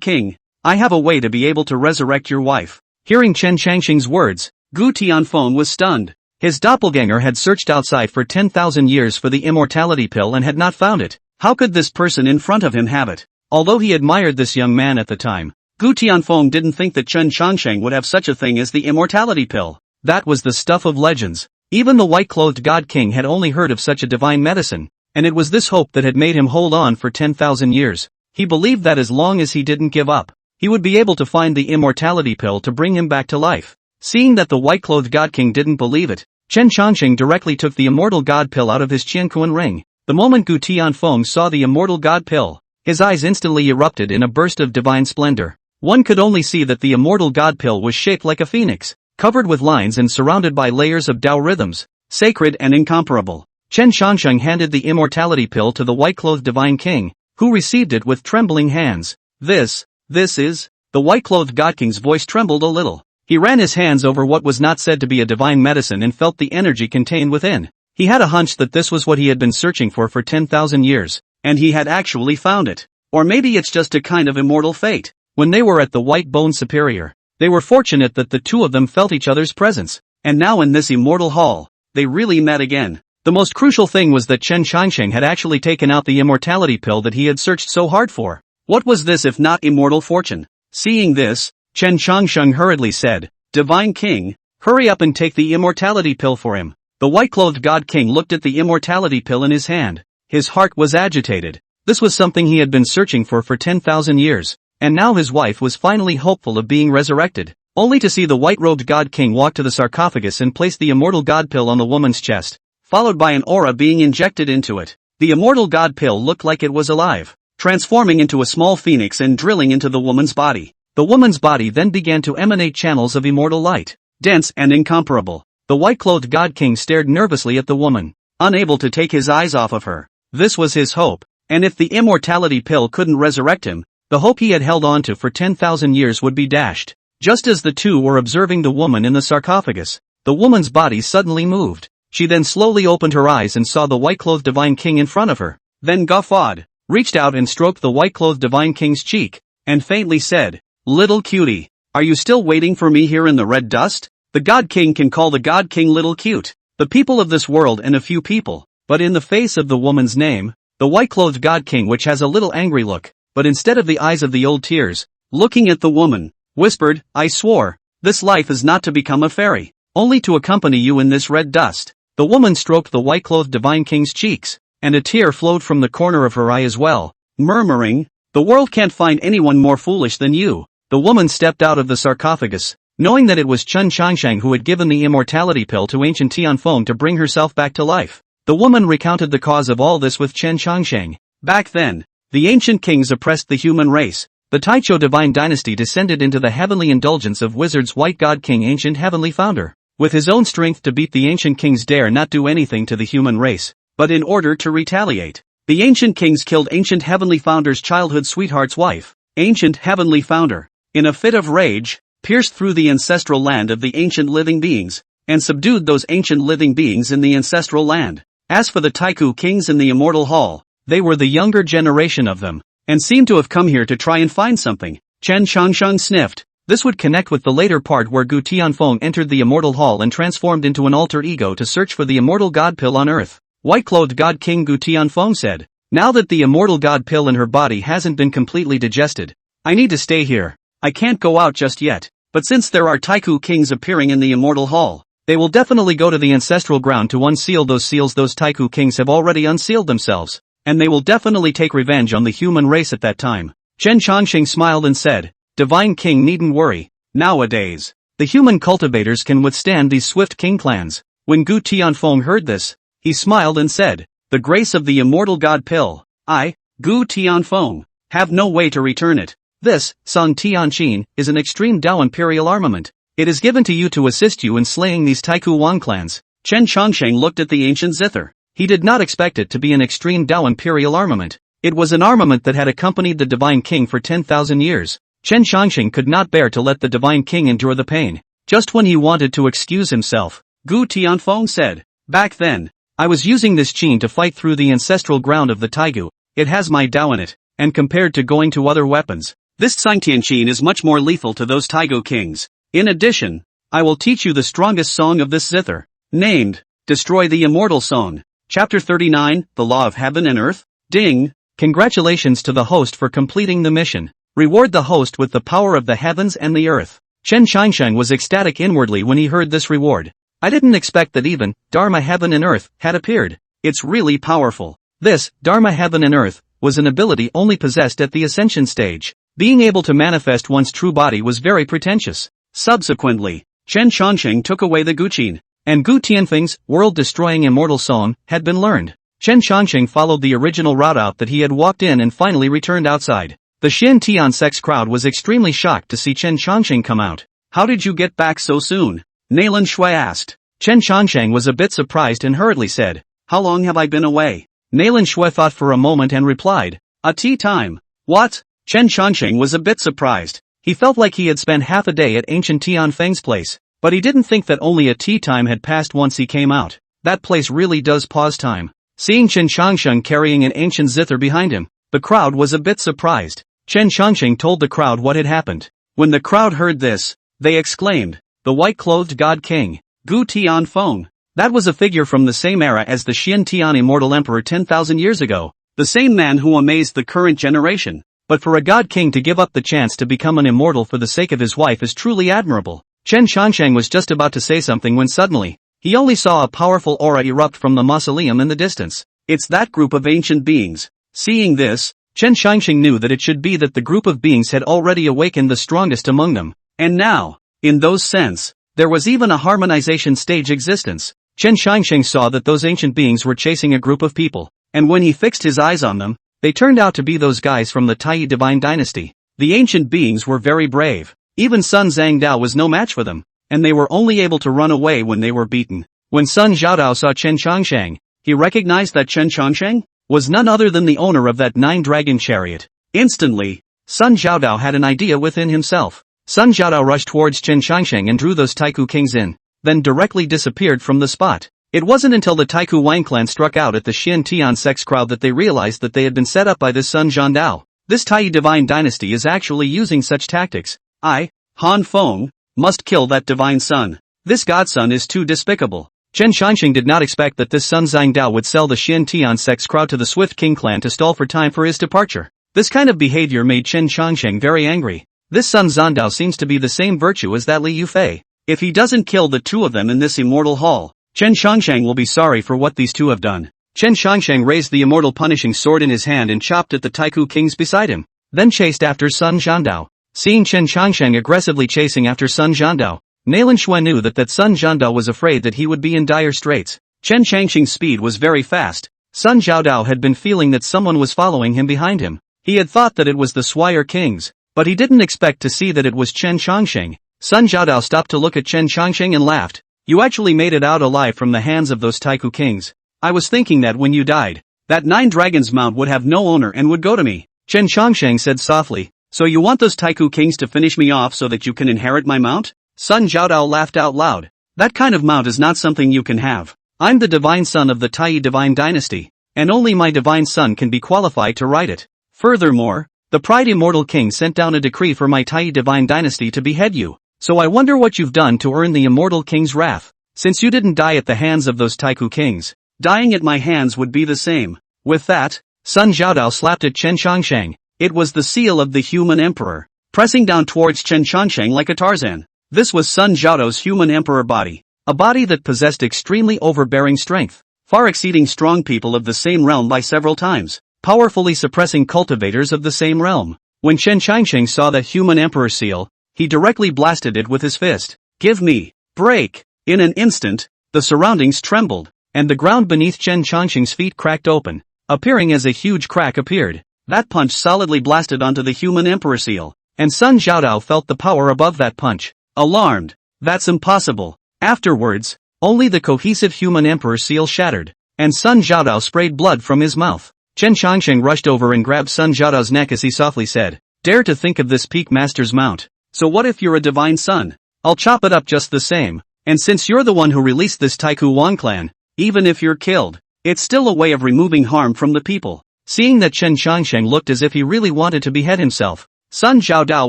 King, I have a way to be able to resurrect your wife. Hearing Chen Changsheng's words, Gu Tianfeng was stunned. His doppelganger had searched outside for 10,000 years for the immortality pill and had not found it. How could this person in front of him have it? Although he admired this young man at the time, Gu Tianfeng didn't think that Chen Changsheng would have such a thing as the immortality pill. That was the stuff of legends. Even the white-clothed God King had only heard of such a divine medicine, and it was this hope that had made him hold on for 10,000 years. He believed that as long as he didn't give up, he would be able to find the immortality pill to bring him back to life. Seeing that the white-clothed God King didn't believe it, Chen Changsheng directly took the immortal God pill out of his Qianquan ring. The moment Gu Tianfeng saw the immortal God pill, his eyes instantly erupted in a burst of divine splendor. One could only see that the immortal God pill was shaped like a phoenix, covered with lines and surrounded by layers of Tao rhythms, sacred and incomparable. Chen Changsheng handed the immortality pill to the white-clothed divine king, who received it with trembling hands. This is... The white-clothed God King's voice trembled a little. He ran his hands over what was not said to be a divine medicine and felt the energy contained within. He had a hunch that this was what he had been searching for 10,000 years, and he had actually found it. Or maybe it's just a kind of immortal fate. When they were at the White Bone Superior, they were fortunate that the two of them felt each other's presence, and now in this immortal hall, they really met again. The most crucial thing was that Chen Changsheng had actually taken out the immortality pill that he had searched so hard for. What was this if not immortal fortune? Seeing this, Chen Changsheng hurriedly said, Divine King, hurry up and take the immortality pill for him. The white-clothed God King looked at the immortality pill in his hand. His heart was agitated. This was something he had been searching for 10,000 years, and now his wife was finally hopeful of being resurrected, only to see the white-robed God King walk to the sarcophagus and place the immortal God pill on the woman's chest, followed by an aura being injected into it. The immortal God pill looked like it was alive, transforming into a small phoenix and drilling into the woman's body. The woman's body then began to emanate channels of immortal light, dense and incomparable. The white-clothed God King stared nervously at the woman, unable to take his eyes off of her. This was his hope, and if the immortality pill couldn't resurrect him, the hope he had held on to for 10,000 years would be dashed. Just as the two were observing the woman in the sarcophagus, the woman's body suddenly moved. She then slowly opened her eyes and saw the white-clothed divine king in front of her, then guffawed, reached out and stroked the white-clothed divine king's cheek, and faintly said, Little cutie, are you still waiting for me here in the red dust? The God King can call the God King little cute, the people of this world and a few people, but in the face of the woman's name, the white-clothed God King which has a little angry look, but instead of the eyes of the old tears, looking at the woman, whispered, I swore, this life is not to become a fairy, only to accompany you in this red dust. The woman stroked the white-clothed divine king's cheeks, and a tear flowed from the corner of her eye as well, murmuring, the world can't find anyone more foolish than you. The woman stepped out of the sarcophagus, knowing that it was Chen Changsheng who had given the immortality pill to ancient Tianfeng to bring herself back to life. The woman recounted the cause of all this with Chen Changsheng. Back then, the ancient kings oppressed the human race. The Taichou divine dynasty descended into the heavenly indulgence of wizards white god king ancient heavenly founder. With his own strength to beat the ancient kings dare not do anything to the human race, but in order to retaliate, the ancient kings killed ancient heavenly founder's childhood sweetheart's wife, ancient heavenly founder. In a fit of rage, pierced through the ancestral land of the ancient living beings, and subdued those ancient living beings in the ancestral land. As for the Taiku kings in the immortal hall, they were the younger generation of them, and seemed to have come here to try and find something. Chen Changsheng sniffed. This would connect with the later part where Gu Tianfeng entered the immortal hall and transformed into an alter ego to search for the immortal god pill on earth. White-clothed God King Gu Tianfeng said, now that the immortal god pill in her body hasn't been completely digested, I need to stay here. I can't go out just yet, but since there are Taiku kings appearing in the immortal hall, they will definitely go to the ancestral ground to unseal those seals. Those Taiku kings have already unsealed themselves, and they will definitely take revenge on the human race at that time. Chen Changsheng smiled and said, Divine King needn't worry, nowadays, the human cultivators can withstand these swift king clans. When Gu Tianfeng heard this, he smiled and said, the grace of the immortal god pill. I, Gu Tianfeng, have no way to return it. This, Song Tianqin, is an extreme Dao imperial armament. It is given to you to assist you in slaying these Taiku Wang clans. Chen Chongsheng looked at the ancient zither. He did not expect it to be an extreme Dao imperial armament. It was an armament that had accompanied the Divine King for 10,000 years. Chen Chongsheng could not bear to let the Divine King endure the pain. Just when he wanted to excuse himself, Gu Tianfeng said, "Back then, I was using this qin to fight through the ancestral ground of the Taigu. It has my Dao in it, and compared to going to other weapons, this Sangtian qin is much more lethal to those Taigu kings. In addition, I will teach you the strongest song of this zither, named, Destroy the Immortal Song." Chapter 39, The Law of Heaven and Earth? Ding! Congratulations to the host for completing the mission. Reward the host with the power of the heavens and the earth. Chen Chongsheng was ecstatic inwardly when he heard this reward. I didn't expect that even, Dharma Heaven and Earth, had appeared. It's really powerful. This, Dharma Heaven and Earth, was an ability only possessed at the ascension stage. Being able to manifest one's true body was very pretentious. Subsequently, Chen Chongsheng took away the Guqin, and Gu Tianfeng's world-destroying immortal song had been learned. Chen Chongsheng followed the original route out that he had walked in and finally returned outside. The Xin Tian Sex crowd was extremely shocked to see Chen Chongsheng come out. "How did you get back so soon?" Naylan Shui asked. Chen Chongsheng was a bit surprised and hurriedly said, "How long have I been away?" Naylan Shui thought for a moment and replied, "A tea time." "What?" Chen Chongsheng was a bit surprised. He felt like he had spent half a day at ancient Tianfeng's place, but he didn't think that only a tea time had passed once he came out. That place really does pause time. Seeing Chen Chongsheng carrying an ancient zither behind him, the crowd was a bit surprised. Chen Chongsheng told the crowd what had happened. When the crowd heard this, they exclaimed, "The white-clothed God King, Gu Tianfeng." That was a figure from the same era as the Xian Tian Immortal Emperor 10,000 years ago, the same man who amazed the current generation. But for a God King to give up the chance to become an immortal for the sake of his wife is truly admirable. Chen Chongsheng was just about to say something when suddenly, he only saw a powerful aura erupt from the mausoleum in the distance. It's that group of ancient beings. Seeing this, Chen Chongsheng knew that it should be that the group of beings had already awakened the strongest among them. And now, in those sense, there was even a harmonization stage existence. Chen Chongsheng saw that those ancient beings were chasing a group of people, and when he fixed his eyes on them, they turned out to be those guys from the Tai Divine Dynasty. The ancient beings were very brave. Even Sun Zhangdao was no match for them, and they were only able to run away when they were beaten. When Sun Zhaodao saw Chen Chongsheng, he recognized that Chen Chongsheng was none other than the owner of that 9-dragon chariot. Instantly, Sun Zhaodao had an idea within himself. Sun Zhaodao rushed towards Chen Chongsheng and drew those Taiku kings in, then directly disappeared from the spot. It wasn't until the Taiku Wang clan struck out at the Xian Tian sex crowd that they realized that they had been set up by this Sun Zhaodao. This Tai Divine Dynasty is actually using such tactics. I, Han Feng, must kill that divine son. This godson is too despicable. Chen Chongsheng did not expect that this Sun Zhangdao would sell the Xian Tian sex crowd to the Swift King clan to stall for time for his departure. This kind of behavior made Chen Chongsheng very angry. This Sun Zhangdao seems to be the same virtue as that Li Yufei. If he doesn't kill the two of them in this immortal hall, Chen Chongsheng will be sorry for what these two have done. Chen Chongsheng raised the immortal punishing sword in his hand and chopped at the Taiku kings beside him, then chased after Sun Zhangdao. Seeing Chen Chongsheng aggressively chasing after Sun Zhangdao, Naylan Shui knew that Sun Zhangdao was afraid that he would be in dire straits. Chen Chongsheng's speed was very fast. Sun Zhaodao had been feeling that someone was following him behind him. He had thought that it was the Swire kings, but he didn't expect to see that it was Chen Chongsheng. Sun Zhaodao stopped to look at Chen Chongsheng and laughed. "You actually made it out alive from the hands of those Taiku kings. I was thinking that when you died, that 9 dragons mount would have no owner and would go to me." Chen Chongsheng said softly, "So you want those Taiku kings to finish me off so that you can inherit my mount?" Sun Zhaodao laughed out loud. "That kind of mount is not something you can have. I'm the divine son of the Tai Divine Dynasty, and only my divine son can be qualified to ride it. Furthermore, the Pride Immortal King sent down a decree for my Tai Divine Dynasty to behead you. So I wonder what you've done to earn the Immortal King's wrath. Since you didn't die at the hands of those Taiku kings, dying at my hands would be the same." With that, Sun Zhaodao slapped at Chen Chongsheng. It was the seal of the human emperor, pressing down towards Chen Chongsheng like a Tarzan. This was Sun Zhaodao's human emperor body, a body that possessed extremely overbearing strength, far exceeding strong people of the same realm by several times, powerfully suppressing cultivators of the same realm. When Chen Chongsheng saw the human emperor seal, he directly blasted it with his fist. "Give me, break!" In an instant, the surroundings trembled. and the ground beneath Chen Changxing's feet cracked open, appearing as a huge crack appeared. That punch solidly blasted onto the human emperor seal, and Sun Xiaodao felt the power above that punch. Alarmed. That's impossible. Afterwards, only the cohesive human emperor seal shattered, and Sun Xiaodao sprayed blood from his mouth. Chen Changxing rushed over and grabbed Sun Xiaodao's neck as he softly said, "Dare to think of this peak master's mount. So what if you're a divine son? I'll chop it up just the same. And since you're the one who released this Taiku Wang clan, even if you're killed, it's still a way of removing harm from the people." Seeing that Chen Changxing looked as if he really wanted to behead himself, Sun Xiaodao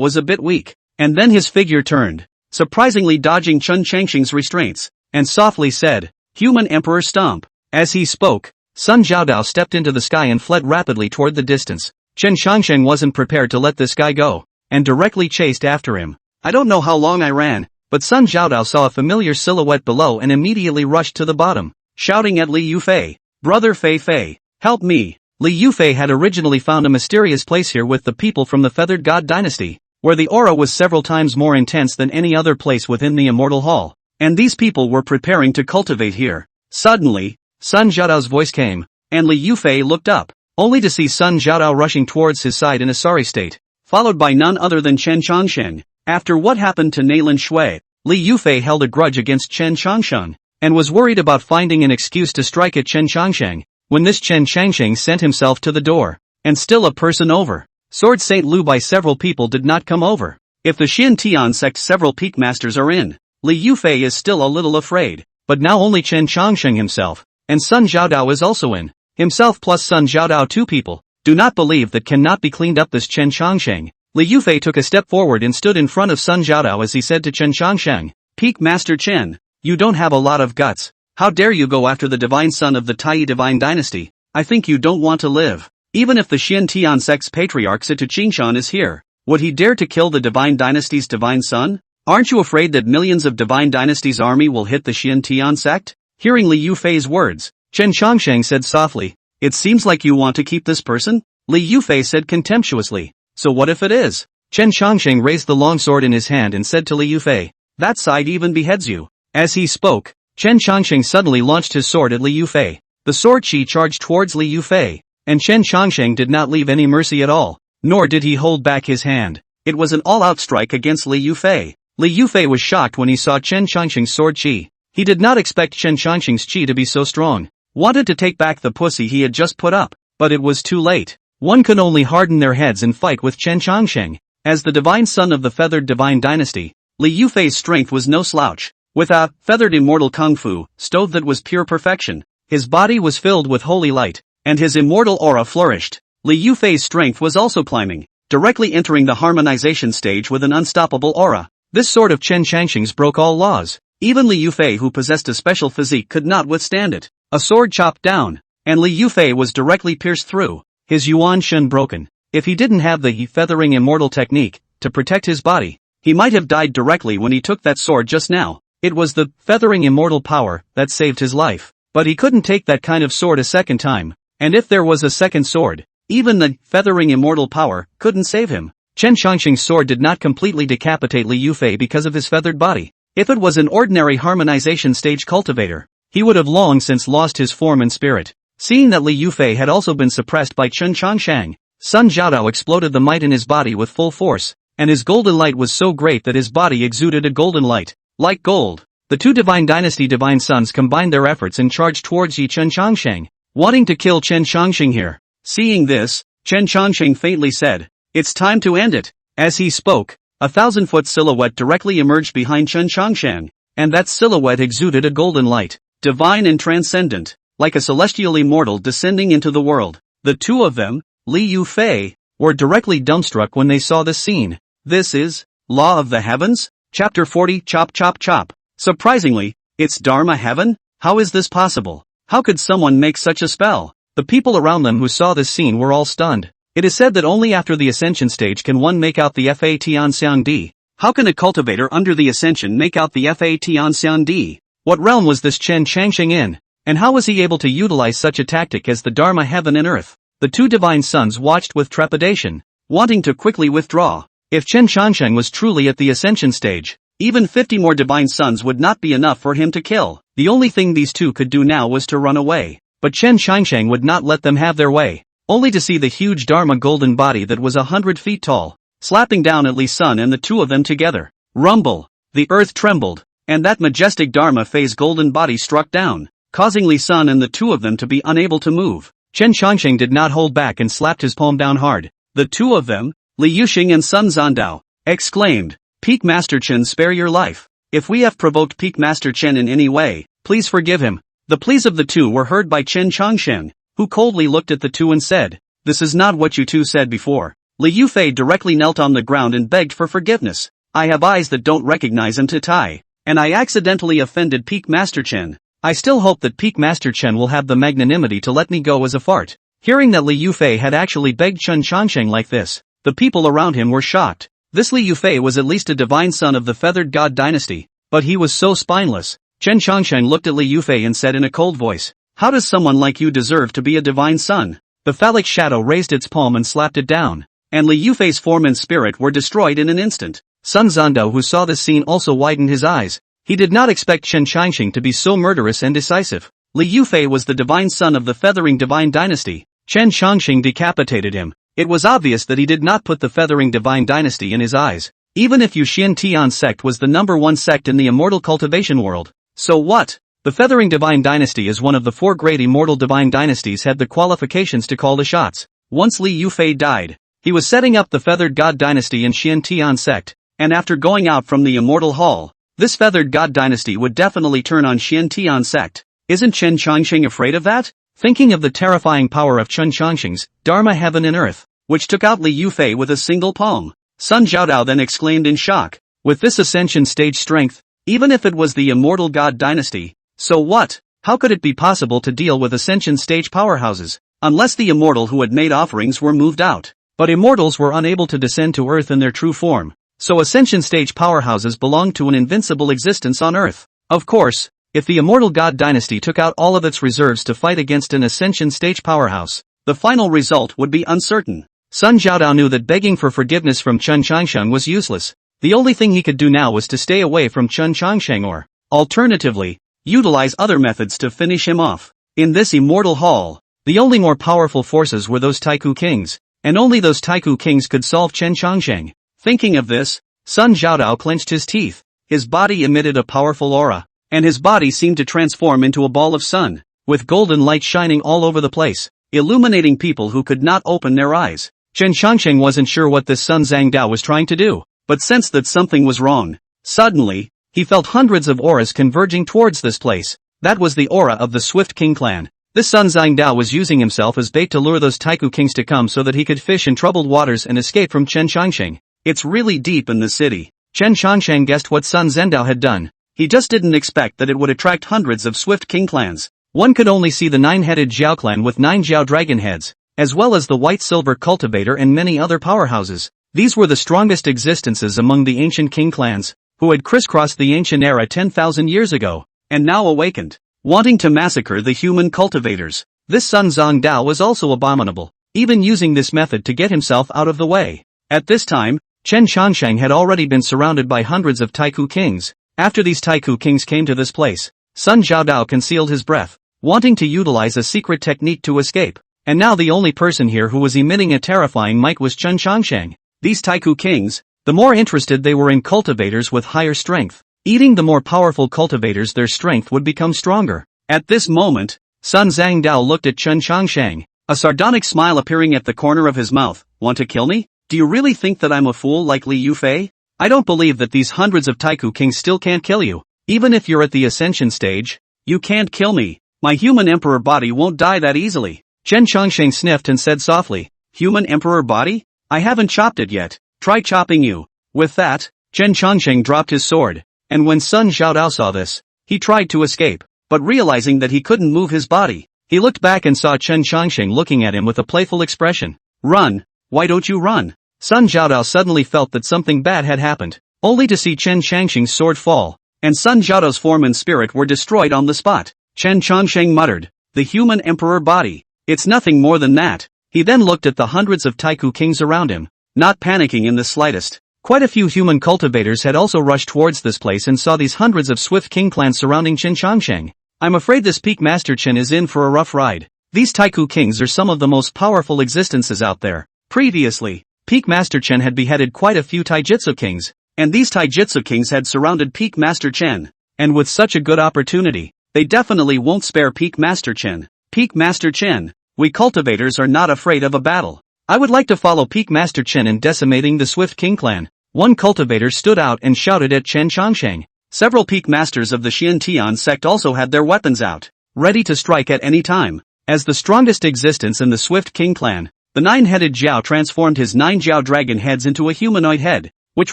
was a bit weak, and then his figure turned, surprisingly dodging Chen Changxing's restraints, and softly said, "Human Emperor Stomp." As he spoke, Sun Xiaodao stepped into the sky and fled rapidly toward the distance. Chen Changxing wasn't prepared to let this guy go, and directly chased after him. I don't know how long I ran, but Sun Xiaodao saw a familiar silhouette below and immediately rushed to the bottom, shouting at Li Yufei, "Brother Fei Fei, help me." Li Yufei had originally found a mysterious place here with the people from the Feathered God dynasty, where the aura was several times more intense than any other place within the Immortal Hall, and these people were preparing to cultivate here. Suddenly, Sun Xiaodao's voice came, and Li Yufei looked up, only to see Sun Xiaodao rushing towards his side in a sorry state, followed by none other than Chen Changxing. After what happened to Nailan Shui, Li Yufei held a grudge against Chen Changxing, and was worried about finding an excuse to strike at Chen Changxing, when this Chen Changxing sent himself to the door, and still a person over. Sword St. Lu by several people did not come over. If the Xin Tian sect several peak masters are in, Li Yufei is still a little afraid, but now only Chen Changxing himself, and Sun Xiaodao is also in. Himself plus Sun Xiaodao, two people, do not believe that cannot be cleaned up this Chen Changxing. Li Yufei took a step forward and stood in front of Sun Xiaodao as he said to Chen Changxing, "Peak Master Chen, you don't have a lot of guts. How dare you go after the divine son of the Tai divine dynasty? I think you don't want to live. Even if the Xin Tian sect's patriarch Situ Qingshan is here, would he dare to kill the divine dynasty's divine son? Aren't you afraid that millions of divine dynasty's army will hit the Xin Tian sect?" Hearing Li Yufei's words, Chen Changxing said softly, "It seems like you want to keep this person?" Li Yufei said contemptuously, "So what if it is?" Chen Changxing raised the long sword in his hand and said to Li Yufei, "That side even beheads you." As he spoke, Chen Changxing suddenly launched his sword at Li Yufei. The sword chi charged towards Li Yufei, and Chen Changxing did not leave any mercy at all, nor did he hold back his hand. It was an all-out strike against Li Yufei. Li Yufei was shocked when he saw Chen Changxing's sword chi. He did not expect Chen Changxing's chi to be so strong. Wanted to take back the pussy he had just put up, but it was too late. One could only harden their heads and fight with Chen Changxing. As the divine son of the feathered divine dynasty, Li Yufei's strength was no slouch. With a feathered immortal kung fu stove that was pure perfection, his body was filled with holy light, and his immortal aura flourished. Li Yufei's strength was also climbing, directly entering the harmonization stage with an unstoppable aura. This sword of Chen Changxing's broke all laws. Even Li Yufei, who possessed a special physique, could not withstand it. A sword chopped down, and Li Yufei was directly pierced through, his Yuan Shun broken. If he didn't have the feathering immortal technique to protect his body, he might have died directly when he took that sword just now. It was the feathering immortal power that saved his life. But he couldn't take that kind of sword a second time, and if there was a second sword, even the feathering immortal power couldn't save him. Chen Changxing's sword did not completely decapitate Li Yufei because of his feathered body. If it was an ordinary harmonization stage cultivator, he would have long since lost his form and spirit. Seeing that Li Yufei had also been suppressed by Chen Changxing, Sun Xiaodao exploded the might in his body with full force, and his golden light was so great that his body exuded a golden light. Like gold, the two divine dynasty divine sons combined their efforts and charged towards Chen Changxing, wanting to kill Chen Changxing here. Seeing this, Chen Changxing faintly said, "It's time to end it." As he spoke, a 1,000-foot silhouette directly emerged behind Chen Changxing, and that silhouette exuded a golden light, divine and transcendent, like a celestial immortal descending into the world. The two of them, Li Yufei, were directly dumbstruck when they saw this scene. This is Law of the Heavens? Chapter 40 Chop Chop Chop. Surprisingly, it's Dharma Heaven? How is this possible? How could someone make such a spell? The people around them who saw this scene were all stunned. It is said that only after the ascension stage can one make out the Fa Tianxiang Di. How can a cultivator under the ascension make out the Fa Tianxiang Di? What realm was this Chen Changxing in? And how was he able to utilize such a tactic as the Dharma Heaven and Earth? The two divine sons watched with trepidation, wanting to quickly withdraw. If Chen Changxing was truly at the ascension stage, even 50 more divine sons would not be enough for him to kill. The only thing these two could do now was to run away. But Chen Qiansheng would not let them have their way, only to see the huge Dharma golden body that was 100 feet tall, slapping down at Li Sun and the two of them together. Rumble! The earth trembled, and that majestic Dharma phase golden body struck down, causing Li Sun and the two of them to be unable to move. Chen Qiansheng did not hold back and slapped his palm down hard. The two of them, Li Yuxing and Sun Zandao, exclaimed, "Peak Master Chen, spare your life. If we have provoked Peak Master Chen in any way, please forgive him." The pleas of the two were heard by Chen Qiansheng, who coldly looked at the two and said, "This is not what you two said before." Li Yufei directly knelt on the ground and begged for forgiveness. "I have eyes that don't recognize him to Tai, and I accidentally offended Peak Master Chen. I still hope that Peak Master Chen will have the magnanimity to let me go as a fart." Hearing that Li Yufei had actually begged Chen Qiansheng like this, the people around him were shocked. This Li Yufei was at least a divine son of the feathered god dynasty, but he was so spineless. Chen Qiansheng looked at Li Yufei and said in a cold voice, "How does someone like you deserve to be a divine son?" The phallic shadow raised its palm and slapped it down, and Li Yufei's form and spirit were destroyed in an instant. Sun Zandao, who saw this scene, also widened his eyes. He did not expect Chen Qiansheng to be so murderous and decisive. Li Yufei was the divine son of the feathering divine dynasty. Chen Qiansheng decapitated him. It was obvious that he did not put the feathering divine dynasty in his eyes, even if Yuxian Tian sect was the #1 sect in the immortal cultivation world. So what? The feathering divine dynasty is one of the 4 great immortal divine dynasties, had the qualifications to call the shots. Once Li Yufei died, he was setting up the feathered god dynasty in Xian Tian sect, and after going out from the immortal hall, this feathered god dynasty would definitely turn on Xian Tian sect. Isn't Chen Qiansheng afraid of that? Thinking of the terrifying power of Chen Qiansheng's Dharma heaven and earth, which took out Li Yufei with a single palm, Sun Zhaodao then exclaimed in shock, "With this ascension stage strength, even if it was the immortal god dynasty, so what? How could it be possible to deal with ascension stage powerhouses, unless the immortal who had made offerings were moved out?" But immortals were unable to descend to earth in their true form, so ascension stage powerhouses belonged to an invincible existence on earth. Of course, if the immortal god dynasty took out all of its reserves to fight against an ascension stage powerhouse, the final result would be uncertain. Sun Zhaodao knew that begging for forgiveness from Chen Qiansheng was useless. The only thing he could do now was to stay away from Chen Qiansheng or, alternatively, utilize other methods to finish him off. In this immortal hall, the only more powerful forces were those Taiku kings, and only those Taiku kings could solve Chen Qiansheng. Thinking of this, Sun Zhaodao clenched his teeth. His body emitted a powerful aura, and his body seemed to transform into a ball of sun, with golden light shining all over the place, illuminating people who could not open their eyes. Chen Qiansheng wasn't sure what this Sun Zangdao was trying to do, but sensed that something was wrong. Suddenly, he felt hundreds of auras converging towards this place. That was the aura of the Swift King clan. This Sun Zangdao was using himself as bait to lure those Taiku kings to come so that he could fish in troubled waters and escape from Chen Qiansheng. It's really deep in the city. Chen Qiansheng guessed what Sun Zendao had done. He just didn't expect that it would attract hundreds of Swift King clans. One could only see the 9-headed Zhao clan with 9 Zhao dragon heads, as well as the White Silver Cultivator and many other powerhouses. These were the strongest existences among the ancient king clans, who had crisscrossed the ancient era 10,000 years ago, and now awakened, wanting to massacre the human cultivators. This Sun Zangdao was also abominable, even using this method to get himself out of the way. At this time, Chen Qiansheng had already been surrounded by hundreds of Taiku kings. After these Taiku kings came to this place, Sun Zhaodao concealed his breath, wanting to utilize a secret technique to escape. And now the only person here who was emitting a terrifying mic was Chen Qiansheng. These Taiku kings, the more interested they were in cultivators with higher strength. Eating the more powerful cultivators, their strength would become stronger. At this moment, Sun Zangdao looked at Chen Qiansheng, a sardonic smile appearing at the corner of his mouth. "Want to kill me? Do you really think that I'm a fool like Li Yufei? I don't believe that these hundreds of Taiku kings still can't kill you. Even if you're at the ascension stage, you can't kill me. My human emperor body won't die that easily." Chen Qiansheng sniffed and said softly, "Human emperor body? I haven't chopped it yet. Try chopping you." With that, Chen Qiansheng dropped his sword, and when Sun Zhaodao saw this, he tried to escape, but realizing that he couldn't move his body, he looked back and saw Chen Qiansheng looking at him with a playful expression. "Run, why don't you run?" Sun Zhaodao suddenly felt that something bad had happened, only to see Chen Qiansheng's sword fall, and Sun Zhaodao's form and spirit were destroyed on the spot. Chen Qiansheng muttered, "The human emperor body. It's nothing more than that." He then looked at the hundreds of Taiku kings around him, not panicking in the slightest. Quite a few human cultivators had also rushed towards this place and saw these hundreds of swift king clans surrounding Qin Changsheng. I'm afraid this peak master Qin is in for a rough ride. These Taiku kings are some of the most powerful existences out there. Previously, Peak Master Chen had beheaded quite a few Taijutsu kings, and these Taijutsu kings had surrounded Peak Master Chen. And with such a good opportunity, they definitely won't spare Peak Master Chen. Peak Master Chen, we cultivators are not afraid of a battle. I would like to follow Peak Master Chen in decimating the Swift King clan. One cultivator stood out and shouted at Chen Changsheng. Several peak masters of the Xiantian sect also had their weapons out, ready to strike at any time. As the strongest existence in the Swift King clan, the nine-headed Zhao transformed his 9 Zhao dragon heads into a humanoid head, which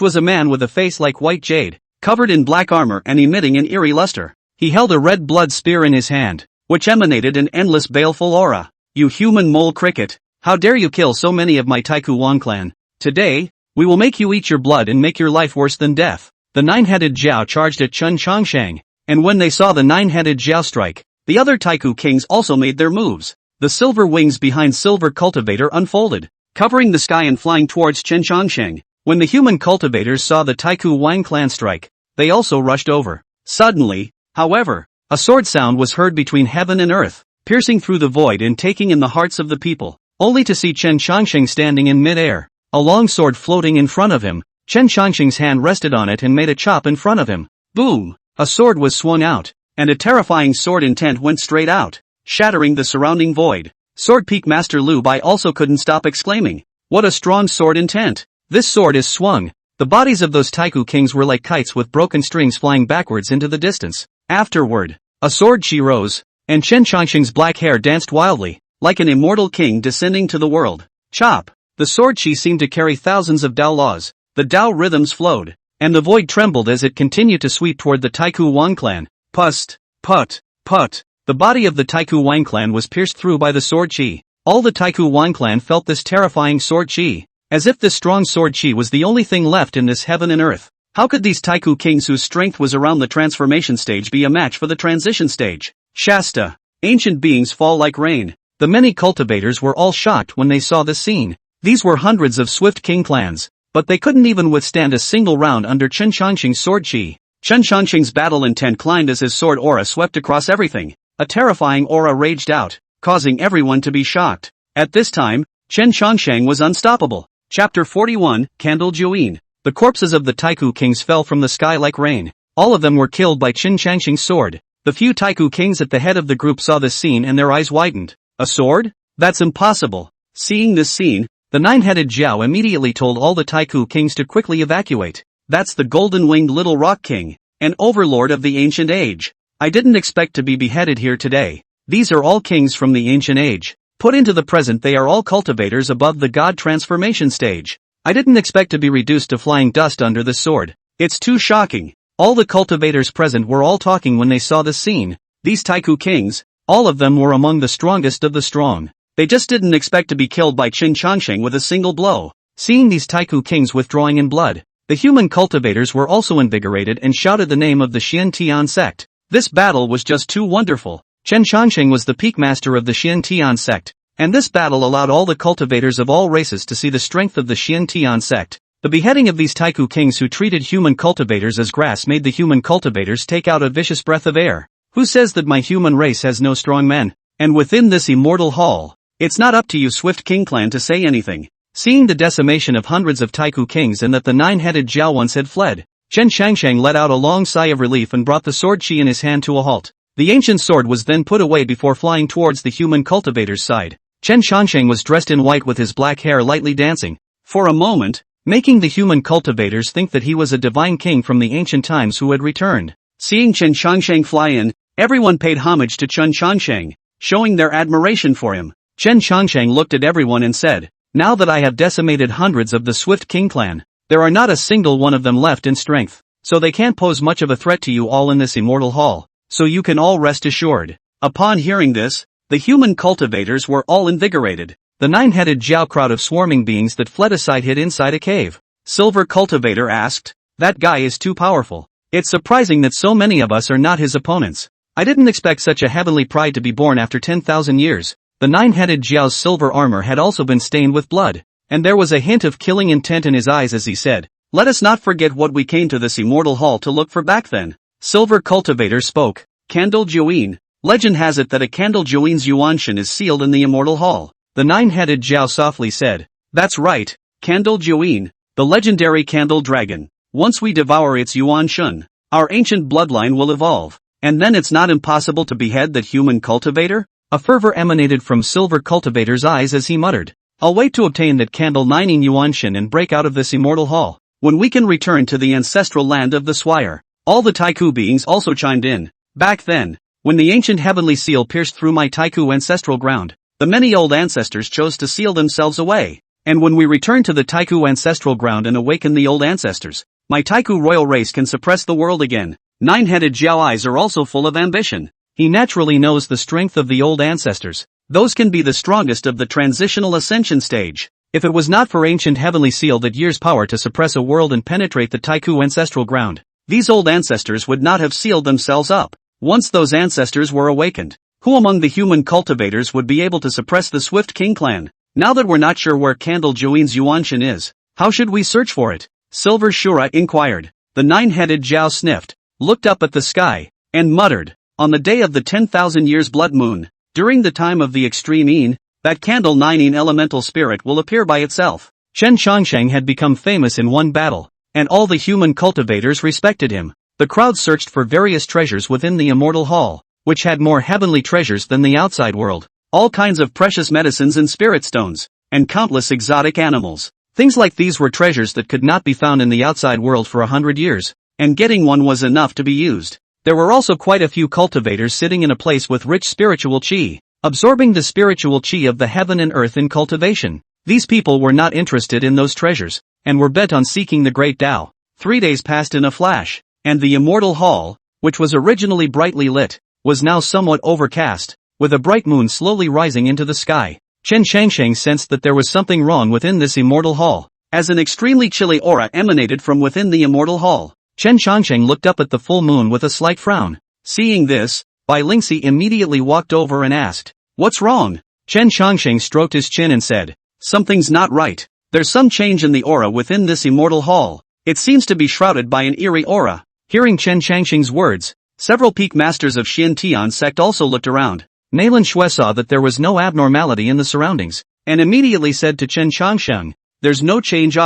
was a man with a face like white jade, covered in black armor and emitting an eerie luster. He held a red blood spear in his hand, which emanated an endless baleful aura. You human mole cricket, how dare you kill so many of my Taiku Wang clan? Today, we will make you eat your blood and make your life worse than death. The nine-headed Zhao charged at Chen Changsheng, and when they saw the nine-headed Zhao strike, the other Taiku kings also made their moves. The silver wings behind Silver Cultivator unfolded, covering the sky and flying towards Chen Changsheng. When the human cultivators saw the Taiku Wang clan strike, they also rushed over. Suddenly, however, a sword sound was heard between heaven and earth, piercing through the void and taking in the hearts of the people, only to see Chen Changsheng standing in mid-air, a long sword floating in front of him. Chen Changsheng's hand rested on it and made a chop in front of him. Boom! A sword was swung out, and a terrifying sword intent went straight out, shattering the surrounding void. Sword Peak Master Lu Bai also couldn't stop exclaiming, "What a strong sword intent! This sword is swung." The bodies of those Taiku kings were like kites with broken strings flying backwards into the distance. Afterward, a sword chi rose, and Chen Changsheng's black hair danced wildly, like an immortal king descending to the world. Chop! The sword chi seemed to carry thousands of Dao laws. The Dao rhythms flowed, and the void trembled as it continued to sweep toward the Taiku Wang clan. Pust, put, put. The body of the Taiku Wang clan was pierced through by the sword chi. All the Taiku Wang clan felt this terrifying sword chi, as if this strong sword chi was the only thing left in this heaven and earth. How could these Taiku kings whose strength was around the transformation stage be a match for the transition stage? Shasta. Ancient beings fall like rain. The many cultivators were all shocked when they saw this scene. These were hundreds of Swift King clans, but they couldn't even withstand a single round under Chen Changsheng's sword chi. Chen Changsheng's battle intent climbed as his sword aura swept across everything. A terrifying aura raged out, causing everyone to be shocked. At this time, Chen Changsheng was unstoppable. Chapter 41, Candle Juin. The corpses of the Taiku kings fell from the sky like rain. All of them were killed by Chen Changsheng's sword. The few Taiku kings at the head of the group saw this scene and their eyes widened. A sword? That's impossible. Seeing this scene, the nine-headed Zhao immediately told all the Taiku kings to quickly evacuate. That's the golden-winged little rock king, an overlord of the ancient age. I didn't expect to be beheaded here today. These are all kings from the ancient age. Put into the present they are all cultivators above the god transformation stage. I didn't expect to be reduced to flying dust under this sword. It's too shocking. All the cultivators present were all talking when they saw this scene. These Taiku kings, all of them were among the strongest of the strong. They just didn't expect to be killed by Chen Changsheng with a single blow. Seeing these Taiku kings withdrawing in blood, the human cultivators were also invigorated and shouted the name of the Xiantian sect. This battle was just too wonderful. Chen Changsheng was the peak master of the Xiantian sect, and this battle allowed all the cultivators of all races to see the strength of the Xiantian sect. The beheading of these Taiku kings who treated human cultivators as grass made the human cultivators take out a vicious breath of air. Who says that my human race has no strong men? And within this immortal hall, it's not up to you Swift King clan to say anything. Seeing the decimation of hundreds of Taiku kings and that the nine-headed Zhao once had fled, Chen Changsheng let out a long sigh of relief and brought the sword chi in his hand to a halt. The ancient sword was then put away before flying towards the human cultivator's side. Chen Changsheng was dressed in white with his black hair lightly dancing, for a moment, making the human cultivators think that he was a divine king from the ancient times who had returned. Seeing Chen Changsheng fly in, everyone paid homage to Chen Changsheng, showing their admiration for him. Chen Changsheng looked at everyone and said, "Now that I have decimated hundreds of the Swift King clan, there are not a single one of them left in strength, so they can't pose much of a threat to you all in this immortal hall, so you can all rest assured." Upon hearing this, the human cultivators were all invigorated. The nine-headed Zhao crowd of swarming beings that fled aside hid inside a cave. Silver Cultivator asked, "That guy is too powerful. It's surprising that so many of us are not his opponents. I didn't expect such a heavenly pride to be born after 10,000 years. The nine-headed Zhao's silver armor had also been stained with blood, and there was a hint of killing intent in his eyes as he said, Let us not forget what we came to this immortal hall to look for back then. Silver Cultivator spoke. Candle Juin. Legend has it that a Candle Juin's Yuanshan is sealed in the immortal hall. The nine-headed Zhao softly said. That's right, Candle Juin, the legendary candle dragon. Once we devour its Yuanshan, our ancient bloodline will evolve. And then it's not impossible to behead that human cultivator? A fervor emanated from Silver Cultivator's eyes as he muttered. I'll wait to obtain that Candle 9 Yuanshan and break out of this immortal hall. When we can return to the ancestral land of the Swire. All the Taiku beings also chimed in. Back then, when the ancient heavenly seal pierced through my Taiku ancestral ground, the many old ancestors chose to seal themselves away. And when we return to the Taiku ancestral ground and awaken the old ancestors, my Taiku royal race can suppress the world again. Nine-headed Zhao eyes are also full of ambition. He naturally knows the strength of the old ancestors. Those can be the strongest of the transitional ascension stage. If it was not for ancient heavenly seal that year's power to suppress a world and penetrate the Taiku ancestral ground, these old ancestors would not have sealed themselves up. Once those ancestors were awakened, who among the human cultivators would be able to suppress the Swift King clan? Now that we're not sure where Candle Juin's Yuanshan is, how should we search for it? Silver Shura inquired. The nine-headed Zhao sniffed, looked up at the sky, and muttered, on the day of the 10,000 years blood moon, during the time of the extreme Yin, that Candle 9 elemental spirit will appear by itself. Chen Changsheng had become famous in one battle, and all the human cultivators respected him. The crowd searched for various treasures within the immortal hall, which had more heavenly treasures than the outside world. All kinds of precious medicines and spirit stones, and countless exotic animals. Things like these were treasures that could not be found in the outside world for 100 years, and getting one was enough to be used. There were also quite a few cultivators sitting in a place with rich spiritual qi, absorbing the spiritual qi of the heaven and earth in cultivation. These people were not interested in those treasures, and were bent on seeking the great Tao. 3 days passed in a flash, and the immortal hall, which was originally brightly lit, was now somewhat overcast, with a bright moon slowly rising into the sky. Chen Changsheng sensed that there was something wrong within this immortal hall, as an extremely chilly aura emanated from within the immortal hall. Chen Changsheng looked up at the full moon with a slight frown. Seeing this, Bai Lingxi immediately walked over and asked, "What's wrong?" Chen Changsheng stroked his chin and said, "Something's not right. There's some change in the aura within this immortal hall. It seems to be shrouded by an eerie aura." Hearing Chen Changsheng's words, several peak masters of Xin Tian sect also looked around. Nailan Shui saw that there was no abnormality in the surroundings, and immediately said to Chen Changsheng, "There's no change.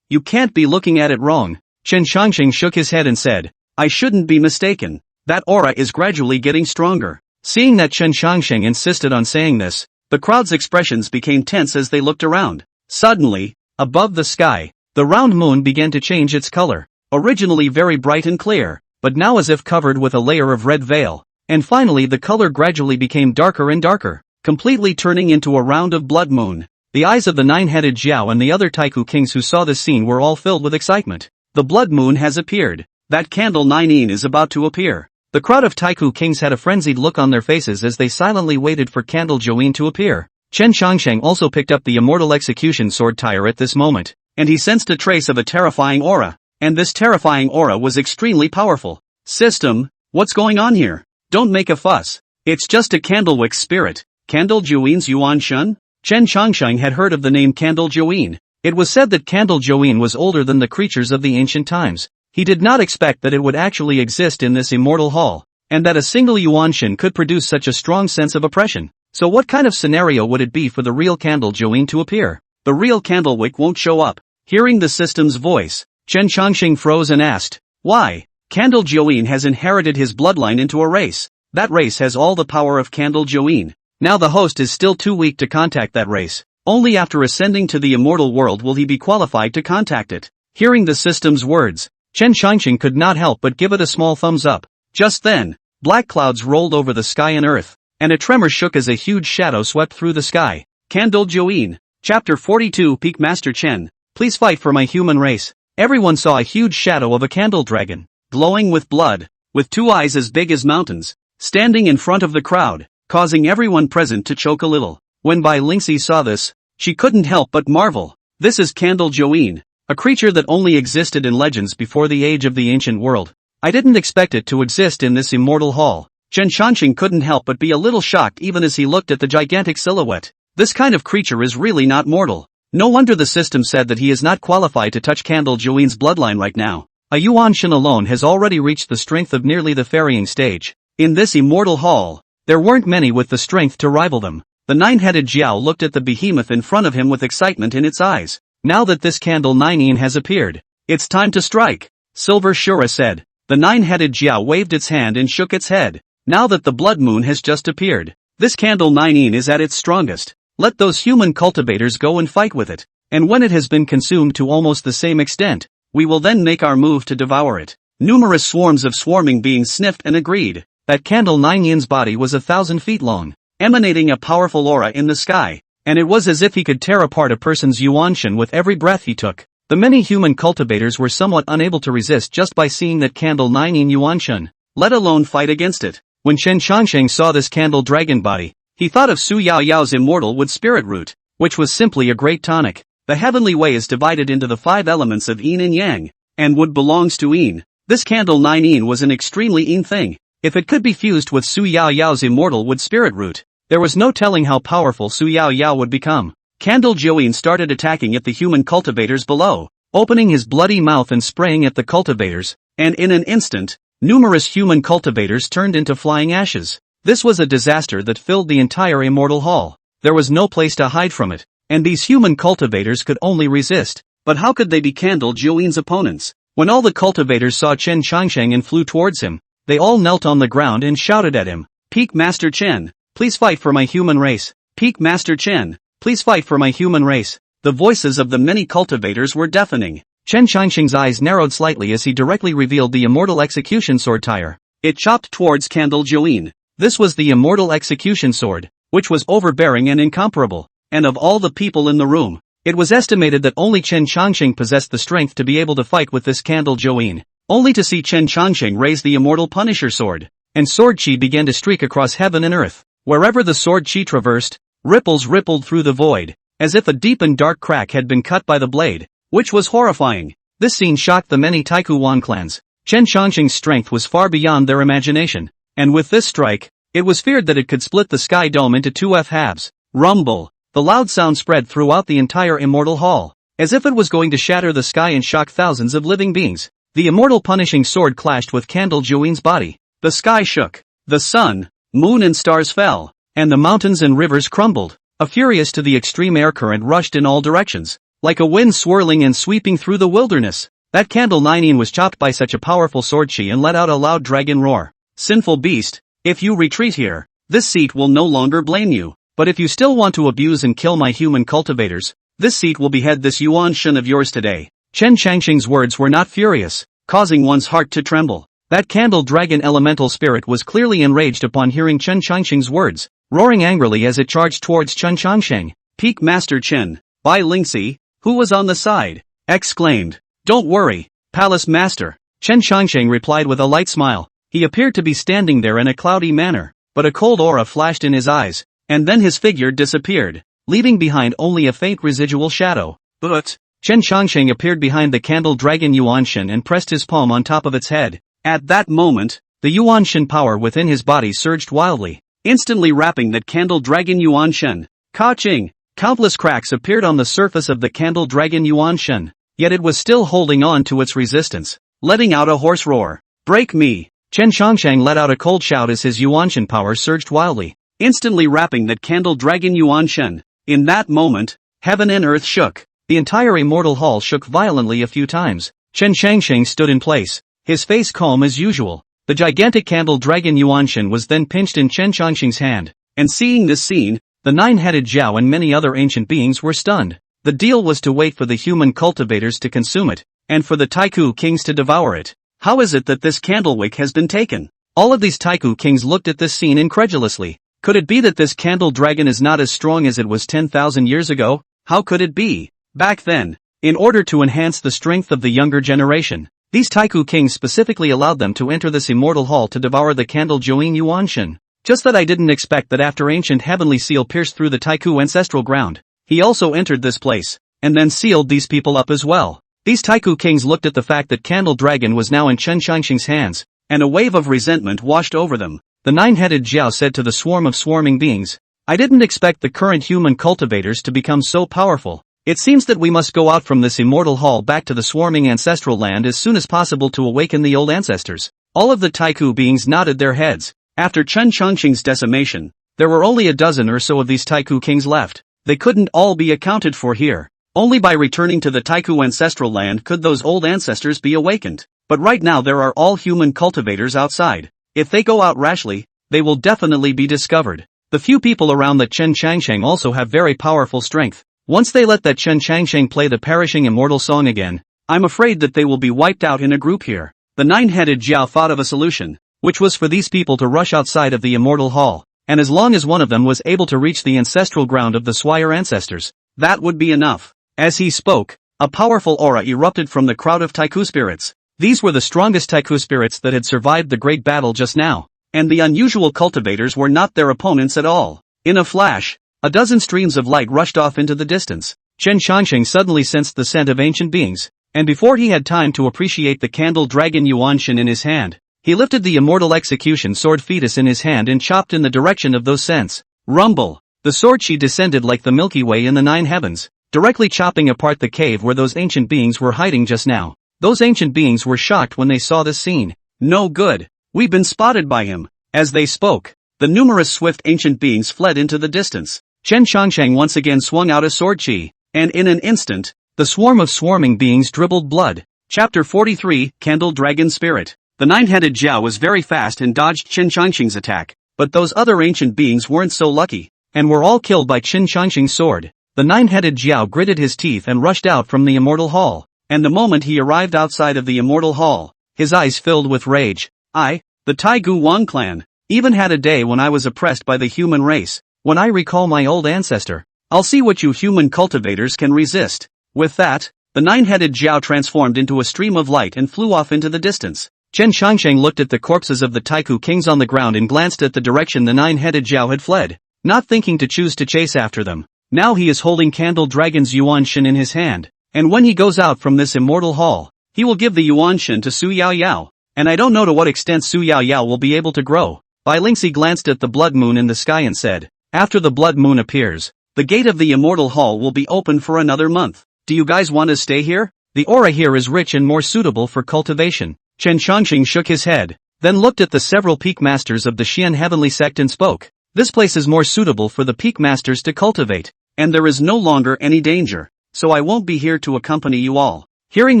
You can't be looking at it wrong." Chen Changsheng shook his head and said, "I shouldn't be mistaken. That aura is gradually getting stronger." Seeing that Chen Changsheng insisted on saying this, the crowd's expressions became tense as they looked around. Suddenly, above the sky, the round moon began to change its color, originally very bright and clear, but now as if covered with a layer of red veil. And finally the color gradually became darker and darker, completely turning into a round of blood moon. The eyes of the nine-headed Zhao and the other Taiku kings who saw this scene were all filled with excitement. The blood moon has appeared. That Candle 9 is about to appear. The crowd of Taiku kings had a frenzied look on their faces as they silently waited for Candle Juin to appear. Chen Changsheng also picked up the immortal execution sword tire at this moment, and he sensed a trace of a terrifying aura, and this terrifying aura was extremely powerful. "System, what's going on here? Don't make a fuss. It's just a Candlewick spirit." Candle Juin's Yuanshan? Chen Changsheng had heard of the name Candle Juin. It was said that Candle Juin was older than the creatures of the ancient times. He did not expect that it would actually exist in this immortal hall, and that a single Yuanshan could produce such a strong sense of oppression. So what kind of scenario would it be for the real Candle Juin to appear? The real Candlewick won't show up. Hearing the system's voice, Chen Changsheng froze and asked, "Why?" Candle Juin has inherited his bloodline into a race. That race has all the power of Candle Juin. Now the host is still too weak to contact that race. Only after ascending to the immortal world will he be qualified to contact it. Hearing the system's words, Chen Changsheng could not help but give it a small thumbs up. Just then, black clouds rolled over the sky and earth, and a tremor shook as a huge shadow swept through the sky. Candle Juin. Chapter 42 Peak Master Chen, please fight for my human race. Everyone saw a huge shadow of a candle dragon, glowing with blood, with two eyes as big as mountains, standing in front of the crowd, causing everyone present to choke a little. When Bai Lingxi saw this, she couldn't help but marvel. This is Candle Juin, a creature that only existed in legends before the age of the ancient world. I didn't expect it to exist in this immortal hall. Chen Changsheng couldn't help but be a little shocked even as he looked at the gigantic silhouette. This kind of creature is really not mortal. No wonder the system said that he is not qualified to touch Candle Join's bloodline right now. A Yuanshan alone has already reached the strength of nearly the ferrying stage. In this immortal hall, there weren't many with the strength to rival them. The nine-headed Jiao looked at the behemoth in front of him with excitement in its eyes. Now that this Candle 9 has appeared, it's time to strike, Silver Shura said. The nine-headed Jiao waved its hand and shook its head. Now that the blood moon has just appeared, this Candle 9 is at its strongest. Let those human cultivators go and fight with it, and when it has been consumed to almost the same extent, we will then make our move to devour it. Numerous swarms of swarming beings sniffed and agreed that Candle 9's body was 1,000 feet long, emanating a powerful aura in the sky, and it was as if he could tear apart a person's Yuanshan with every breath he took. The many human cultivators were somewhat unable to resist just by seeing that Candle 9 Yuanshan, let alone fight against it. When Chen Changsheng saw this Candle dragon body, he thought of Su Yao Yao's immortal wood spirit root, which was simply a great tonic. The heavenly way is divided into the 5 elements of yin and yang, and wood belongs to yin. This Candle 9 was an extremely yin thing. If it could be fused with Su Yao Yao's immortal wood spirit root, there was no telling how powerful Su Yao Yao would become. Candle Join started attacking at the human cultivators below, opening his bloody mouth and spraying at the cultivators, and in an instant, numerous human cultivators turned into flying ashes. This was a disaster that filled the entire immortal hall. There was no place to hide from it, and these human cultivators could only resist. But how could they be Candle Join's opponents? When all the cultivators saw Chen Changsheng and flew towards him, they all knelt on the ground and shouted at him. Peak Master Chen, please fight for my human race. Peak Master Chen, please fight for my human race. The voices of the many cultivators were deafening. Chen Changsheng's eyes narrowed slightly as he directly revealed the immortal execution sword tire. It chopped towards Candle Join. This was the immortal execution sword, which was overbearing and incomparable, and of all the people in the room, it was estimated that only Chen Changsheng possessed the strength to be able to fight with this Candle Join. Only to see Chen Changsheng raise the immortal Punisher sword, and sword chi began to streak across heaven and earth. Wherever the sword chi traversed, ripples rippled through the void, as if a deep and dark crack had been cut by the blade, which was horrifying. This scene shocked the many Taikuan clans. Chen Changsheng's strength was far beyond their imagination, and with this strike, it was feared that it could split the sky dome into 2 halves. Rumble! The loud sound spread throughout the entire immortal hall, as if it was going to shatter the sky and shock thousands of living beings. The immortal punishing sword clashed with Candle Join's body. The sky shook. The sun, moon and stars fell, and the mountains and rivers crumbled. A furious to the extreme air current rushed in all directions, like a wind swirling and sweeping through the wilderness. That Candle 9 was chopped by such a powerful sword chi and let out a loud dragon roar. Sinful beast, if you retreat here, this seat will no longer blame you. But if you still want to abuse and kill my human cultivators, this seat will behead this Yuanshan of yours today. Chen Changsheng's words were not furious, causing one's heart to tremble. That Candle Dragon elemental spirit was clearly enraged upon hearing Chen Changsheng's words, roaring angrily as it charged towards Chen Changsheng. Peak Master Chen, Bai Lingxi, who was on the side, exclaimed, "Don't worry, Palace Master." Chen Changsheng replied with a light smile. He appeared to be standing there in a cloudy manner, but a cold aura flashed in his eyes, and then his figure disappeared, leaving behind only a faint residual shadow. But Chen Changsheng appeared behind the Candle Dragon Yuanshan and pressed his palm on top of its head. At that moment, the Yuanshan power within his body surged wildly, instantly wrapping that Candle Dragon Yuanshan. Ka-ching! Countless cracks appeared on the surface of the Candle Dragon Yuanshan, yet it was still holding on to its resistance, letting out a hoarse roar. Break me! Chen Changsheng let out a cold shout as his Yuanshan power surged wildly, instantly wrapping that Candle Dragon Yuanshan. In that moment, heaven and earth shook. The entire immortal hall shook violently a few times. Chen Changsheng stood in place, his face calm as usual. The gigantic Candle Dragon Yuanshan was then pinched in Chen Changsheng's hand, and seeing this scene, the nine-headed Zhao and many other ancient beings were stunned. The deal was to wait for the human cultivators to consume it, and for the Taiku kings to devour it. How is it that this candlewick has been taken? All of these Taiku kings looked at this scene incredulously. Could it be that this candle dragon is not as strong as it was 10,000 years ago? How could it be? Back then, in order to enhance the strength of the younger generation, these Taiku kings specifically allowed them to enter this immortal hall to devour the Candle Join Yuanshan. Just that I didn't expect that after ancient heavenly seal pierced through the Taiku ancestral ground, he also entered this place, and then sealed these people up as well. These Taiku kings looked at the fact that Candle Dragon was now in Chen Changsheng's hands, and a wave of resentment washed over them. The nine-headed Zhao said to the swarm of swarming beings, I didn't expect the current human cultivators to become so powerful. It seems that we must go out from this immortal hall back to the swarming ancestral land as soon as possible to awaken the old ancestors. All of the Taiku beings nodded their heads. After Chen Chongqing's decimation, there were only a dozen or so of these Taiku kings left. They couldn't all be accounted for here. Only by returning to the Taiku ancestral land could those old ancestors be awakened. But right now there are all human cultivators outside. If they go out rashly, they will definitely be discovered. The few people around the Chen Changsheng also have very powerful strength. Once they let that Chen Changsheng play the perishing immortal song again, I'm afraid that they will be wiped out in a group here. The nine-headed Jiao thought of a solution, which was for these people to rush outside of the immortal hall, and as long as one of them was able to reach the ancestral ground of the Swire ancestors, that would be enough. As he spoke, a powerful aura erupted from the crowd of Taiku spirits. These were the strongest Taiku spirits that had survived the great battle just now, and the unusual cultivators were not their opponents at all. In a flash, a dozen streams of light rushed off into the distance. Chen Changsheng suddenly sensed the scent of ancient beings, and before he had time to appreciate the candle dragon Yuanshin in his hand, he lifted the immortal execution sword fetus in his hand and chopped in the direction of those scents. Rumble! The sword she descended like the Milky Way in the nine heavens, directly chopping apart the cave where those ancient beings were hiding just now. Those ancient beings were shocked when they saw this scene. No good! We've been spotted by him. As they spoke, the numerous swift ancient beings fled into the distance. Chen Changsheng once again swung out a sword chi, and in an instant, the swarm of swarming beings dribbled blood. Chapter 43, Candle Dragon Spirit. The nine-headed Jiao was very fast and dodged Chen Changsheng's attack, but those other ancient beings weren't so lucky, and were all killed by Chen Changsheng's sword. The nine-headed Jiao gritted his teeth and rushed out from the immortal hall, and the moment he arrived outside of the immortal hall, his eyes filled with rage. The Taigu Wang clan, even had a day when I was oppressed by the human race. When I recall my old ancestor, I'll see what you human cultivators can resist. With that, the nine-headed Jiao transformed into a stream of light and flew off into the distance. Chen Changsheng looked at the corpses of the Taiku kings on the ground and glanced at the direction the nine-headed Jiao had fled, not thinking to choose to chase after them. Now he is holding Candle Dragon's Yuanshin in his hand, and when he goes out from this immortal hall, he will give the Yuanshin to Su Yao Yao, and I don't know to what extent Su Yao Yao will be able to grow. Bai Lingxi glanced at the blood moon in the sky and said, after the blood moon appears, the gate of the immortal hall will be open for another month. Do you guys want to stay here? The aura here is rich and more suitable for cultivation. Chen Changxing shook his head, then looked at the several peak masters of the Xian heavenly sect and spoke. This place is more suitable for the peak masters to cultivate, and there is no longer any danger, so I won't be here to accompany you all. Hearing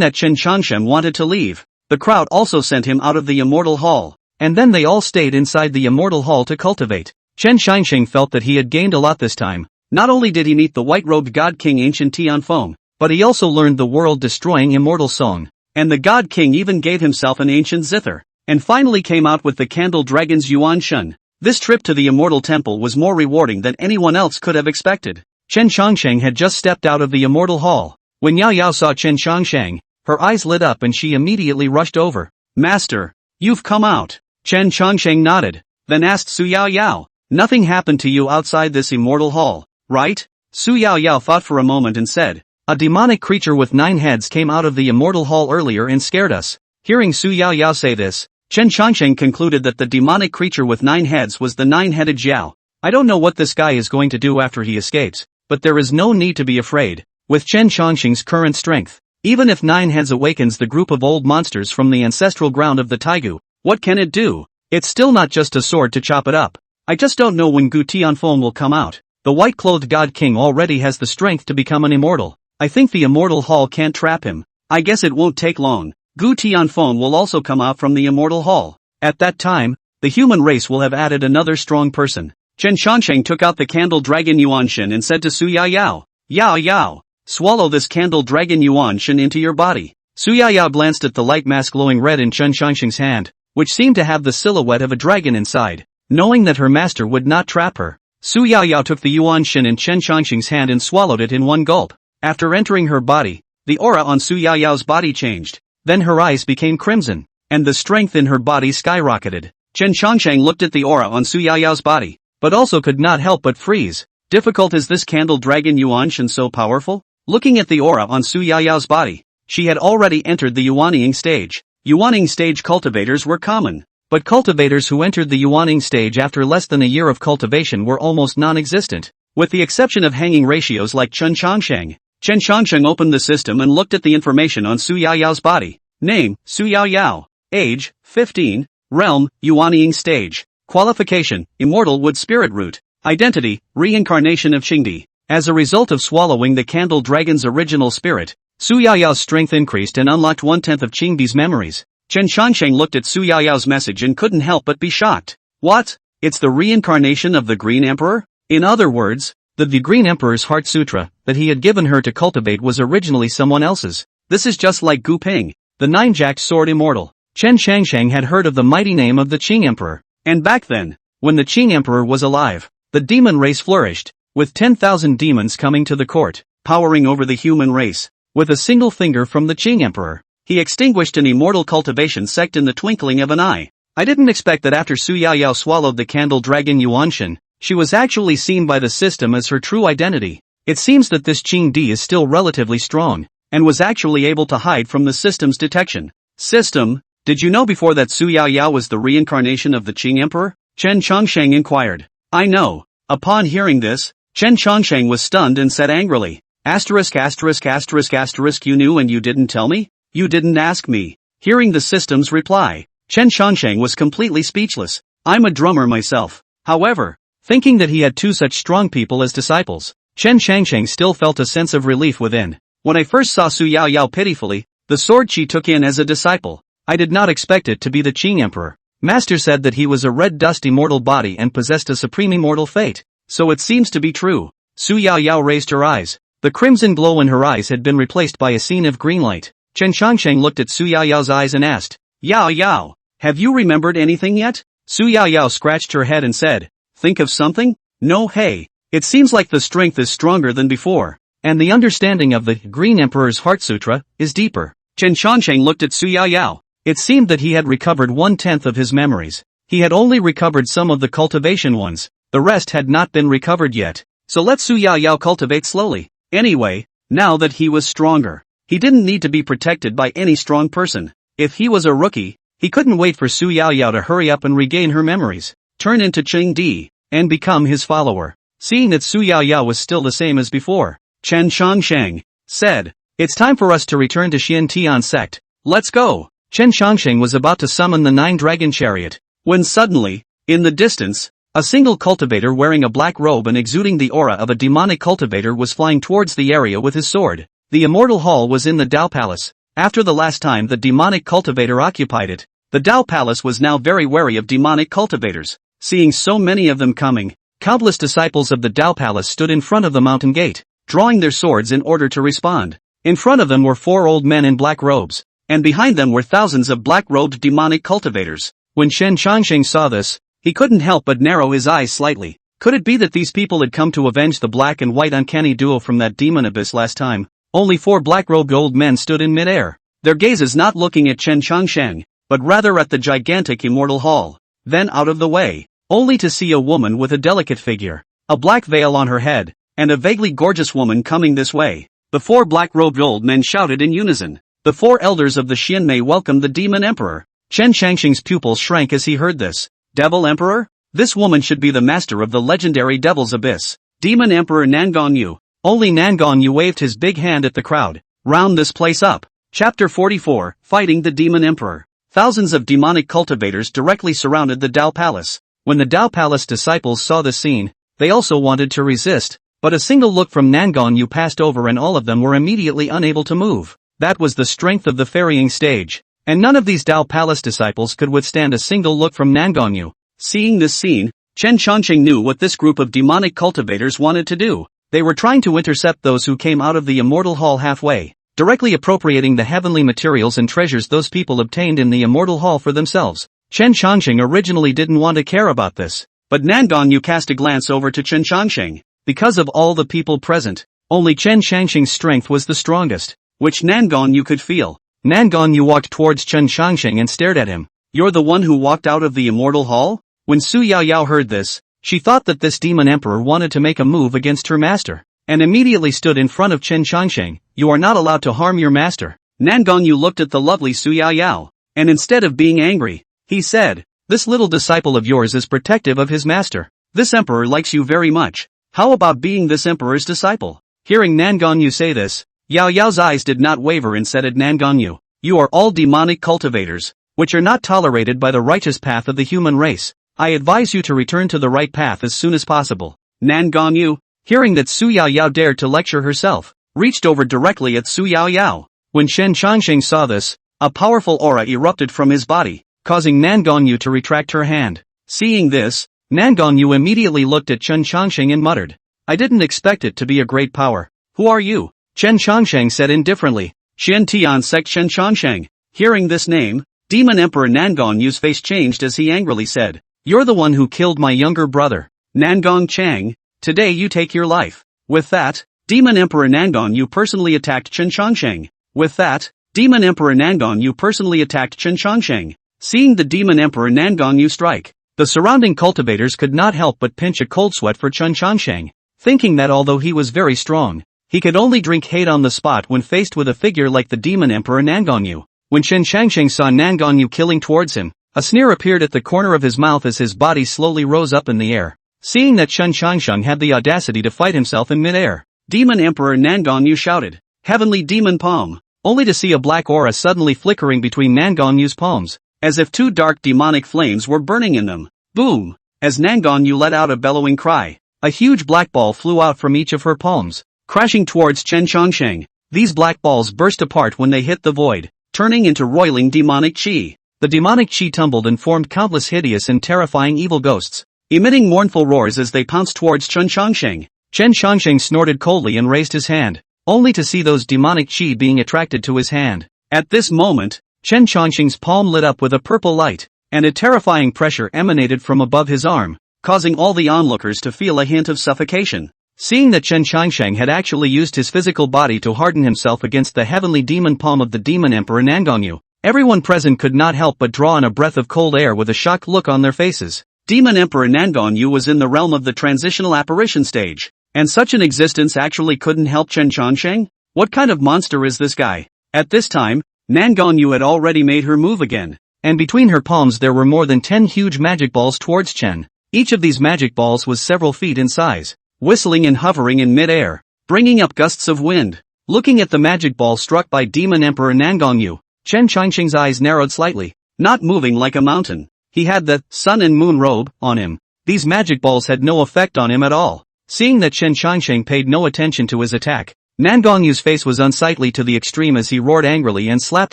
that Chen Changsheng wanted to leave, the crowd also sent him out of the immortal hall, and then they all stayed inside the immortal hall to cultivate. Chen Changsheng felt that he had gained a lot this time. Not only did he meet the white-robed God King ancient Tianfeng, but he also learned the world-destroying immortal song, and the God King even gave himself an ancient zither, and finally came out with the Candle Dragon's Yuanshin. This trip to the immortal temple was more rewarding than anyone else could have expected. Chen Changsheng had just stepped out of the immortal hall. When Yao Yao saw Chen Changsheng, her eyes lit up and she immediately rushed over. Master, you've come out. Chen Changsheng nodded, then asked Su Yao Yao, nothing happened to you outside this immortal hall, right? Su Yao Yao thought for a moment and said, a demonic creature with 9 heads came out of the immortal hall earlier and scared us. Hearing Su Yao Yao say this, Chen Changsheng concluded that the demonic creature with 9 heads was the 9-headed Jiao. I don't know what this guy is going to do after he escapes, but there is no need to be afraid. With Chen Changsheng's current strength, even if 9 heads awakens the group of old monsters from the ancestral ground of the Taigu, what can it do? It's still not just a sword to chop it up. I just don't know when Gu Tianfeng will come out. The white-clothed God King already has the strength to become an immortal. I think the immortal hall can't trap him. I guess it won't take long. Gu Tianfeng will also come out from the immortal hall. At that time, the human race will have added another strong person. Chen Changsheng took out the Candle Dragon Yuanshin and said to Su Yao Yao, Yao Yao, swallow this Candle Dragon Yuanshin into your body. Su Yao Yao glanced at the light mass glowing red in Chen Changsheng's hand, which seemed to have the silhouette of a dragon inside. Knowing that her master would not trap her, Su Yao Yao took the Yuanshin in Chen Changsheng's hand and swallowed it in one gulp. After entering her body, the aura on Su Yao Yao's body changed. Then her eyes became crimson, and the strength in her body skyrocketed. Chen Changsheng looked at the aura on Su Yao Yao's body, but also could not help but freeze. Difficult is this Candle Dragon Yuanshin so powerful? Looking at the aura on Su Yao Yao's body, she had already entered the Yuaning stage. Yuaning stage cultivators were common, but cultivators who entered the Yuaning stage after less than a year of cultivation were almost non-existent. With the exception of hanging ratios like Chen Changsheng, Chen Changsheng opened the system and looked at the information on Su Yaoyao's body. Name, Su Yaoyao. Age, 15. Realm, Yuanying stage. Qualification, Immortal Wood Spirit Root. Identity, Reincarnation of Qingdi. As a result of swallowing the Candle Dragon's original spirit, Su Yaoyao's strength increased and unlocked 1/10 of Qingdi's memories. Chen Changsheng looked at Su Yaoyao's message and couldn't help but be shocked. What? It's the reincarnation of the Green Emperor? In other words, the Green Emperor's Heart Sutra that he had given her to cultivate was originally someone else's. This is just like Gu Ping, the Nine-Jacked Sword Immortal. Chen Changsheng had heard of the mighty name of the Qing Emperor. And back then, when the Qing Emperor was alive, the demon race flourished, with 10,000 demons coming to the court, powering over the human race. With a single finger from the Qing Emperor, he extinguished an immortal cultivation sect in the twinkling of an eye. I didn't expect that after Su Yaoyao swallowed the Candle Dragon Yuanshan, she was actually seen by the system as her true identity. It seems that this Qing Di is still relatively strong, and was actually able to hide from the system's detection. System, did you know before that Su Yaoyao was the reincarnation of the Qing Emperor? Chen Changsheng inquired. I know. Upon hearing this, Chen Changsheng was stunned and said angrily, asterisk asterisk asterisk asterisk you knew and you didn't tell me? You didn't ask me. Hearing the system's reply, Chen Changsheng was completely speechless. I'm a drummer myself. However, thinking that he had two such strong people as disciples, Chen Changsheng still felt a sense of relief within. When I first saw Su Yaoyao pitifully, the sword she took in as a disciple, I did not expect it to be the Qing Emperor. Master said that he was a red dust immortal body and possessed a supreme immortal fate. So it seems to be true. Su Yaoyao raised her eyes. The crimson glow in her eyes had been replaced by a scene of green light. Chen Changsheng looked at Su Yaoyao's eyes and asked, Yaoyao, have you remembered anything yet? Su Yaoyao scratched her head and said, think of something? No, hey. It seems like the strength is stronger than before, and the understanding of the Green Emperor's Heart Sutra is deeper. Chen Changsheng looked at Su Yaoyao. It seemed that he had recovered 1/10 of his memories. He had only recovered some of the cultivation ones. The rest had not been recovered yet. So let Su Yaoyao cultivate slowly. Anyway, now that he was stronger, he didn't need to be protected by any strong person. If he was a rookie, he couldn't wait for Su Yaoyao to hurry up and regain her memories, turn into Qing Di, and become his follower. Seeing that Su Yaoyao was still the same as before, Chen Changsheng said, it's time for us to return to Xian Tian sect. Let's go. Chen Changsheng was about to summon the 9-dragon chariot, when suddenly, in the distance, a single cultivator wearing a black robe and exuding the aura of a demonic cultivator was flying towards the area with his sword. The immortal hall was in the Dao Palace. After the last time the demonic cultivator occupied it, the Dao Palace was now very wary of demonic cultivators. Seeing so many of them coming, countless disciples of the Dao Palace stood in front of the mountain gate, drawing their swords in order to respond. In front of them were 4 old men in black robes, and behind them were thousands of black-robed demonic cultivators. When Chen Changsheng saw this, he couldn't help but narrow his eyes slightly. Could it be that these people had come to avenge the black and white uncanny duo from that demon abyss last time? Only 4 black-robed old men stood in midair, their gazes not looking at Chen Changsheng, but rather at the gigantic immortal hall. Then out of the way, only to see a woman with a delicate figure, a black veil on her head, and a vaguely gorgeous woman coming this way. The 4 black-robed old men shouted in unison. The 4 elders of the Xianmei welcomed the demon emperor. Chen Changsheng's pupils shrank as he heard this. Devil Emperor? This woman should be the master of the legendary Devil's Abyss. Demon Emperor Nangongyu. Only Nangongyu waved his big hand at the crowd. Round this place up. Chapter 44, Fighting the Demon Emperor. Thousands of demonic cultivators directly surrounded the Dao Palace. When the Dao Palace disciples saw the scene, they also wanted to resist, but a single look from Nangongyu passed over and all of them were immediately unable to move. That was the strength of the ferrying stage. And none of these Dao Palace disciples could withstand a single look from Nangongyu. Seeing this scene, Chen Changsheng knew what this group of demonic cultivators wanted to do. They were trying to intercept those who came out of the immortal hall halfway, directly appropriating the heavenly materials and treasures those people obtained in the immortal hall for themselves. Chen Changsheng originally didn't want to care about this, but Nangongyu cast a glance over to Chen Changsheng. Because of all the people present, only Chen Changsheng's strength was the strongest, which Nangongyu could feel. Nangongyu walked towards Chen Changsheng and stared at him. You're the one who walked out of the immortal hall? When Su Yaoyao heard this, she thought that this demon emperor wanted to make a move against her master, and immediately stood in front of Chen Changsheng. You are not allowed to harm your master. Nangongyu looked at the lovely Su Yaoyao, and instead of being angry, he said, this little disciple of yours is protective of his master. This emperor likes you very much. How about being this emperor's disciple? Hearing Nangonyu say this, Yao Yao's eyes did not waver and said, Nangonyu, you are all demonic cultivators, which are not tolerated by the righteous path of the human race. I advise you to return to the right path as soon as possible. Nangonyu, hearing that Su Yao Yao dared to lecture herself, reached over directly at Su Yao Yao. When Chen Changsheng saw this, a powerful aura erupted from his body, causing Nangonyu to retract her hand. Seeing this, Nangonyu immediately looked at Chen Changsheng and muttered, I didn't expect it to be a great power. Who are you? Chen Changsheng said indifferently. Xian Tian Sek Chen Changsheng. Hearing this name, Demon Emperor Nangonyu's face changed as he angrily said, You're the one who killed my younger brother. Nangong Chang, today you take your life. With that, Demon Emperor Nangonyu personally attacked Chen Changsheng. With that, Demon Emperor Nangonyu personally attacked Chen Changsheng. Seeing the Demon Emperor Nangonyu strike, the surrounding cultivators could not help but pinch a cold sweat for Chen Changsheng, thinking that although he was very strong, he could only drink hate on the spot when faced with a figure like the Demon Emperor Nangonyu. When Chen Changsheng saw Nangonyu killing towards him, a sneer appeared at the corner of his mouth as his body slowly rose up in the air. Seeing that Chen Changsheng had the audacity to fight himself in midair, Demon Emperor Nangonyu shouted, Heavenly Demon Palm, only to see a black aura suddenly flickering between Nangonyu's palms, as if two dark demonic flames were burning in them. Boom! As Nangonyu let out a bellowing cry, a huge black ball flew out from each of her palms, crashing towards Chen Changsheng. These black balls burst apart when they hit the void, turning into roiling demonic chi. The demonic chi tumbled and formed countless hideous and terrifying evil ghosts, emitting mournful roars as they pounced towards Chen Changsheng. Chen Changsheng snorted coldly and raised his hand, only to see those demonic chi being attracted to his hand. At this moment, Chen Changsheng's palm lit up with a purple light, and a terrifying pressure emanated from above his arm, causing all the onlookers to feel a hint of suffocation. Seeing that Chen Changsheng had actually used his physical body to harden himself against the heavenly demon palm of the Demon Emperor Nangonyu, everyone present could not help but draw in a breath of cold air with a shocked look on their faces. Demon Emperor Nangonyu was in the realm of the transitional apparition stage, and such an existence actually couldn't help Chen Changsheng? What kind of monster is this guy? At this time, Nangonyu had already made her move again, and between her palms there were more than 10 huge magic balls towards Chen. Each of these magic balls was several feet in size, whistling and hovering in mid-air, bringing up gusts of wind. Looking at the magic ball struck by Demon Emperor Nangonyu, Chen Changsheng's eyes narrowed slightly, not moving like a mountain. He had the sun and moon robe on him. These magic balls had no effect on him at all. Seeing that Chen Changsheng paid no attention to his attack, Nangonyu's face was unsightly to the extreme as he roared angrily and slapped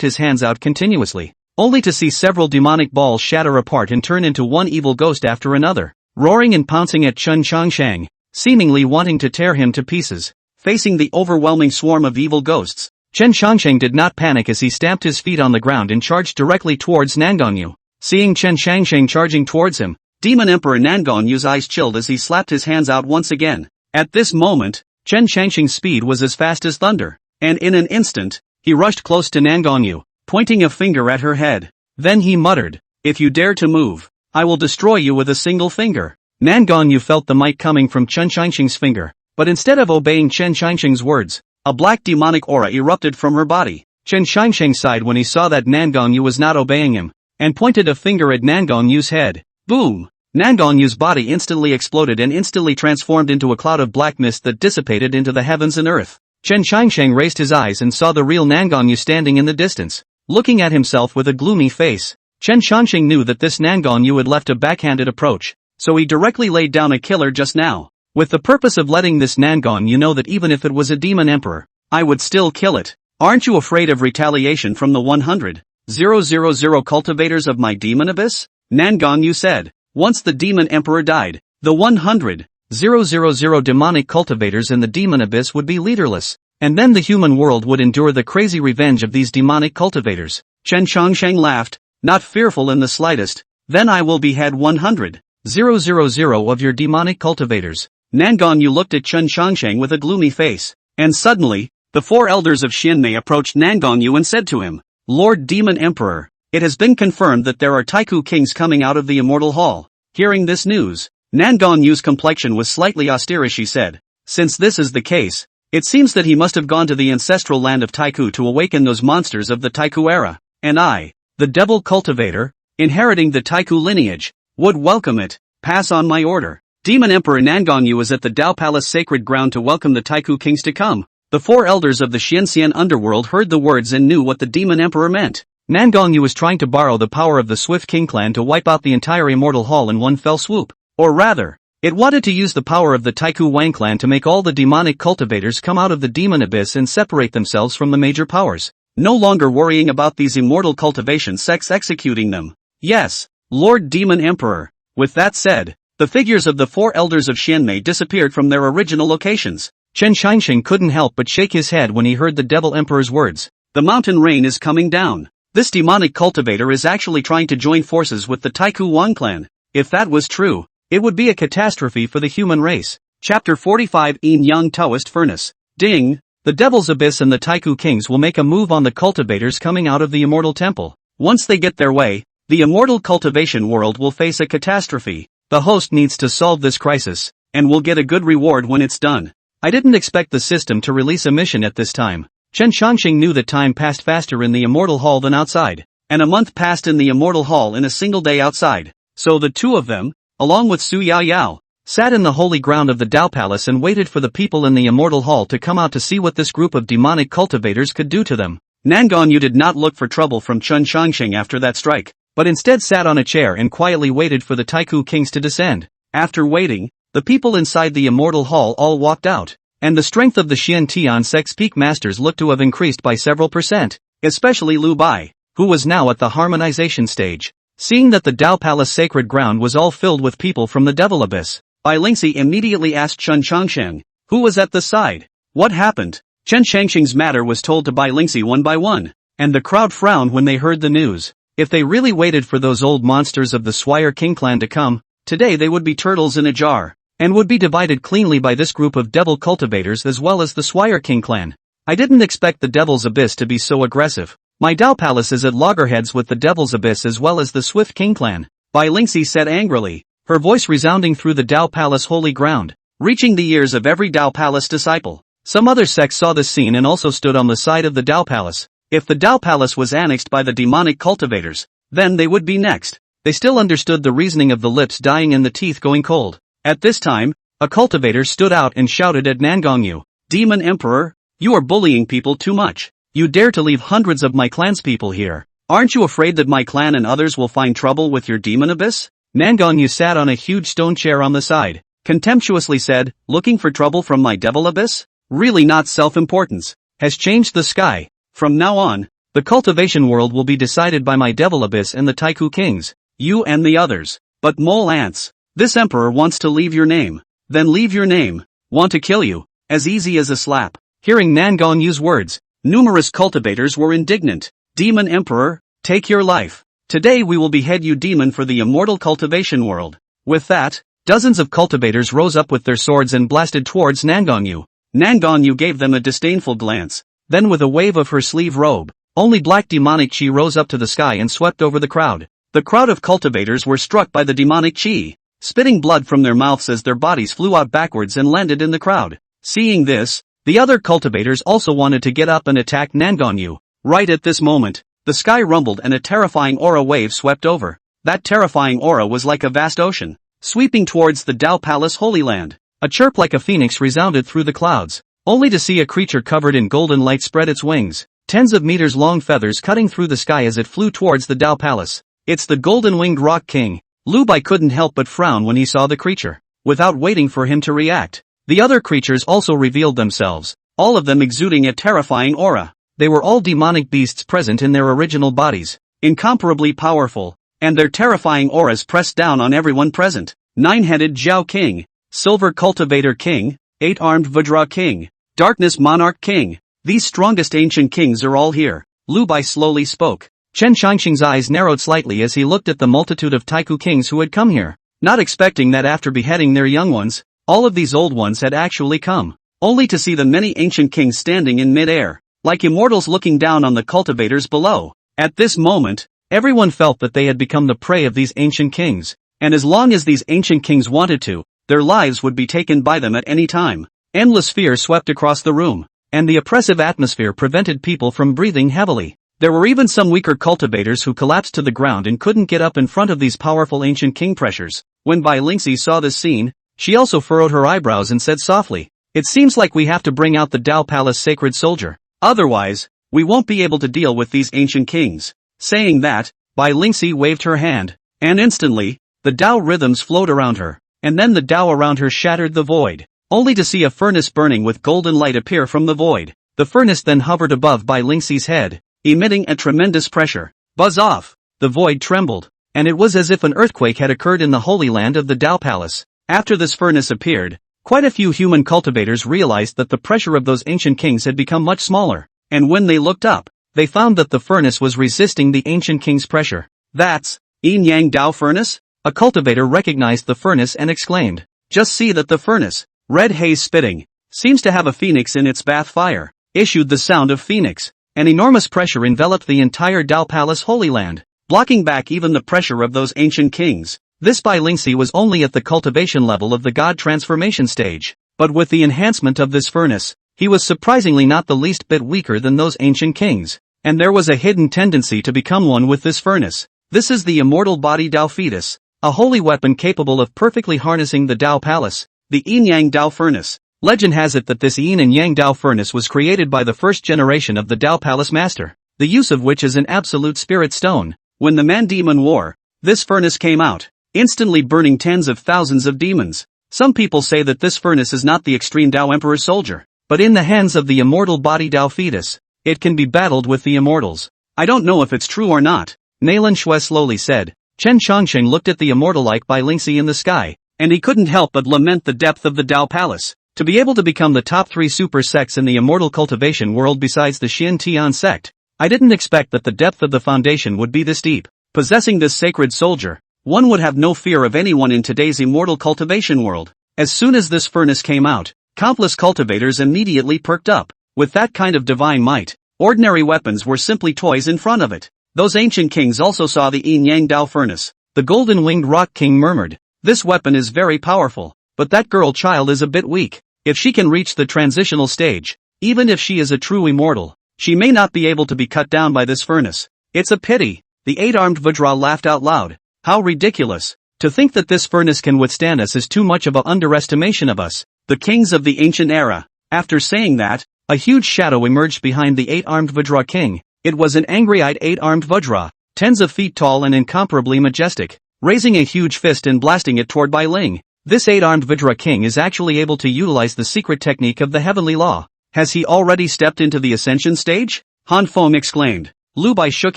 his hands out continuously, only to see several demonic balls shatter apart and turn into one evil ghost after another, roaring and pouncing at Chen Changsheng, seemingly wanting to tear him to pieces. Facing the overwhelming swarm of evil ghosts, Chen Changsheng did not panic as he stamped his feet on the ground and charged directly towards Nangonyu. Seeing Chen Changsheng charging towards him, Demon Emperor Nangonyu's eyes chilled as he slapped his hands out once again. At this moment, Chen Changsheng's speed was as fast as thunder, and in an instant, he rushed close to Nangonyu, pointing a finger at her head. Then he muttered, If you dare to move, I will destroy you with a single finger. Nangonyu felt the might coming from Chen Changsheng's finger, but instead of obeying Chen Changsheng's words, a black demonic aura erupted from her body. Chen Changsheng sighed when he saw that Nangonyu was not obeying him, and pointed a finger at Nangonyu's head. Boom! Nangonyu's body instantly exploded and instantly transformed into a cloud of black mist that dissipated into the heavens and earth. Chen Changsheng raised his eyes and saw the real Nangonyu standing in the distance, looking at himself with a gloomy face. Chen Changsheng knew that this Nangonyu had left a backhanded approach, so he directly laid down a killer just now, with the purpose of letting this Nangonyu know that even if it was a demon emperor, I would still kill it. Aren't you afraid of retaliation from the 100,000 cultivators of my demon abyss? Nangonyu said. Once the demon emperor died, the 100,000 demonic cultivators in the demon abyss would be leaderless, and then the human world would endure the crazy revenge of these demonic cultivators. Chen Changsheng laughed, not fearful in the slightest. Then I will behead 100,000 of your demonic cultivators. Nangonyu looked at Chen Changsheng with a gloomy face, and suddenly, the four elders of Xianmei approached Nangonyu and said to him, Lord Demon Emperor, it has been confirmed that there are Taiku kings coming out of the Immortal Hall. Hearing this news, Nangonyu's complexion was slightly austere as she said, Since this is the case, it seems that he must have gone to the ancestral land of Taiku to awaken those monsters of the Taiku era, and I, the devil cultivator, inheriting the Taiku lineage, would welcome it. Pass on my order. Demon Emperor Nangongyu is at the Dao Palace sacred ground to welcome the Taiku kings to come. The four elders of the Xianxian underworld heard the words and knew what the Demon Emperor meant. Nangongyu was trying to borrow the power of the Swift King clan to wipe out the entire Immortal Hall in one fell swoop. Or rather, it wanted to use the power of the Taiku Wang clan to make all the demonic cultivators come out of the demon abyss and separate themselves from the major powers. No longer worrying about these immortal cultivation sects executing them. Yes, Lord Demon Emperor. With that said, the figures of the four elders of Xianmei disappeared from their original locations. Chen Xianxing couldn't help but shake his head when he heard the Devil Emperor's words. The mountain rain is coming down. This demonic cultivator is actually trying to join forces with the Taiku Wang clan. If that was true, it would be a catastrophe for the human race. Chapter 45 Yin Yang Taoist Furnace. Ding! The Devil's Abyss and the Taiku Kings will make a move on the cultivators coming out of the Immortal Temple. Once they get their way, the immortal cultivation world will face a catastrophe. The host needs to solve this crisis, and will get a good reward when it's done. I didn't expect the system to release a mission at this time. Chen Xianxing knew that time passed faster in the Immortal Hall than outside, and a month passed in the Immortal Hall in a single day outside. So the two of them, along with Su Yao Yao, sat in the holy ground of the Dao Palace and waited for the people in the Immortal Hall to come out to see what this group of demonic cultivators could do to them. Nangongyu did not look for trouble from Chen Xianxing after that strike, but instead sat on a chair and quietly waited for the Taiku Kings to descend. After waiting, the people inside the Immortal Hall all walked out. And the strength of the Xian Tian sect's peak masters looked to have increased by several percent, especially Lu Bai, who was now at the harmonization stage. Seeing that the Dao Palace sacred ground was all filled with people from the Devil Abyss, Bai Lingxi immediately asked Chen Xianxing, who was at the side. What happened? Chen Xianxing's matter was told to Bai Lingxi one by one, and the crowd frowned when they heard the news. If they really waited for those old monsters of the Swire King clan to come, today they would be turtles in a jar, and would be divided cleanly by this group of devil cultivators as well as the Swire King clan. I didn't expect the Devil's Abyss to be so aggressive. My Dao Palace is at loggerheads with the Devil's Abyss as well as the Swift King clan, Bai Lingxi said angrily, her voice resounding through the Dao Palace holy ground, reaching the ears of every Dao Palace disciple. Some other sects saw this scene and also stood on the side of the Dao Palace. If the Dao Palace was annexed by the demonic cultivators, then they would be next. They still understood the reasoning of the lips dying and the teeth going cold. At this time, a cultivator stood out and shouted at Nangongyu, Demon Emperor, you are bullying people too much. You dare to leave hundreds of my clan's people here. Aren't you afraid that my clan and others will find trouble with your demon abyss? Nangongyu sat on a huge stone chair on the side, contemptuously said, looking for trouble from my devil abyss? Really not self-importance. Has changed the sky. From now on, the cultivation world will be decided by my devil abyss and the Taiku Kings, you and the others. But mole ants. This emperor wants to leave your name. Then leave your name. Want to kill you. As easy as a slap. Hearing Nangongyu's words, numerous cultivators were indignant. Demon Emperor, take your life. Today we will behead you demon for the immortal cultivation world. With that, dozens of cultivators rose up with their swords and blasted towards Nangongyu. Nangongyu gave them a disdainful glance. Then with a wave of her sleeve robe, only black demonic chi rose up to the sky and swept over the crowd. The crowd of cultivators were struck by the demonic chi, spitting blood from their mouths as their bodies flew out backwards and landed in the crowd. Seeing this, the other cultivators also wanted to get up and attack Nangongyu. Right at this moment, the sky rumbled and a terrifying aura wave swept over. That terrifying aura was like a vast ocean, sweeping towards the Dao Palace Holy Land. A chirp like a phoenix resounded through the clouds, only to see a creature covered in golden light spread its wings, tens of meters long feathers cutting through the sky as it flew towards the Dao Palace. It's the golden-winged rock king. Lu Bai couldn't help but frown when he saw the creature. Without waiting for him to react, the other creatures also revealed themselves, all of them exuding a terrifying aura. They were all demonic beasts present in their original bodies, incomparably powerful, and their terrifying auras pressed down on everyone present. Nine-headed Zhao King, Silver Cultivator King, Eight-armed Vajra King, Darkness Monarch King. These strongest ancient kings are all here. Lu Bai slowly spoke. Chen Xianxing's eyes narrowed slightly as he looked at the multitude of Taiku kings who had come here, not expecting that after beheading their young ones, all of these old ones had actually come, only to see the many ancient kings standing in mid-air, like immortals looking down on the cultivators below. At this moment, everyone felt that they had become the prey of these ancient kings, and as long as these ancient kings wanted to, their lives would be taken by them at any time. Endless fear swept across the room, and the oppressive atmosphere prevented people from breathing heavily. There were even some weaker cultivators who collapsed to the ground and couldn't get up in front of these powerful ancient king pressures. When Bai Lingxi saw this scene, She also furrowed her eyebrows and said softly, "It seems like we have to bring out the Tao Palace sacred soldier. Otherwise, we won't be able to deal with these ancient kings." Saying that, Bai Lingxi waved her hand, and instantly, the Tao rhythms flowed around her, and then the Tao around her shattered the void, only to see a furnace burning with golden light appear from the void. The furnace then hovered above Bai Lingxi's head, emitting a tremendous pressure. Buzz off! The void trembled, and it was as if an earthquake had occurred in the holy land of the Tao Palace. After this furnace appeared, quite a few human cultivators realized that the pressure of those ancient kings had become much smaller, and when they looked up, they found that the furnace was resisting the ancient king's pressure. "That's Yin Yang Dao furnace?" A cultivator recognized the furnace and exclaimed, "Just see that the furnace, red haze spitting, seems to have a phoenix in its bath fire." Issued the sound of phoenix. An enormous pressure enveloped the entire Tao Palace Holy Land, blocking back even the pressure of those ancient kings. This Bai Lingxi was only at the cultivation level of the god transformation stage, but with the enhancement of this furnace, he was surprisingly not the least bit weaker than those ancient kings, and there was a hidden tendency to become one with this furnace. This is the immortal body Tao fetus, a holy weapon capable of perfectly harnessing the Tao Palace, the Yin Yang Tao furnace. Legend has it that this Yin and Yang Tao furnace was created by the first generation of the Tao Palace master, the use of which is an absolute spirit stone. When the man-demon war, this furnace came out, instantly burning tens of thousands of demons. Some people say that this furnace is not the extreme Tao Emperor soldier, but in the hands of the immortal body Tao fetus, it can be battled with the immortals. I don't know if it's true or not, Nailan Shui slowly said. Chen Chongsheng looked at the immortal-like Bai Lingxi in the sky, and he couldn't help but lament the depth of the Tao Palace. To be able to become the top 3 super sects in the immortal cultivation world besides the Xin Tian sect, I didn't expect that the depth of the foundation would be this deep. Possessing this sacred soldier, one would have no fear of anyone in today's immortal cultivation world. As soon as this furnace came out, countless cultivators immediately perked up. With that kind of divine might, ordinary weapons were simply toys in front of it. Those ancient kings also saw the Yin Yang Dao furnace. The golden-winged rock king murmured, "This weapon is very powerful, but that girl child is a bit weak. If she can reach the transitional stage, even if she is a true immortal, she may not be able to be cut down by this furnace. It's a pity." The 8-armed Vajra laughed out loud. "How ridiculous. To think that this furnace can withstand us is too much of an underestimation of us, the kings of the ancient era." After saying that, a huge shadow emerged behind the 8-armed Vajra king. It was an angry-eyed 8-armed Vajra, tens of feet tall and incomparably majestic, raising a huge fist and blasting it toward Bai Ling. This 8-armed Vajra king is actually able to utilize the secret technique of the heavenly law. Has he already stepped into the ascension stage? Han Feng exclaimed. Lu Bai shook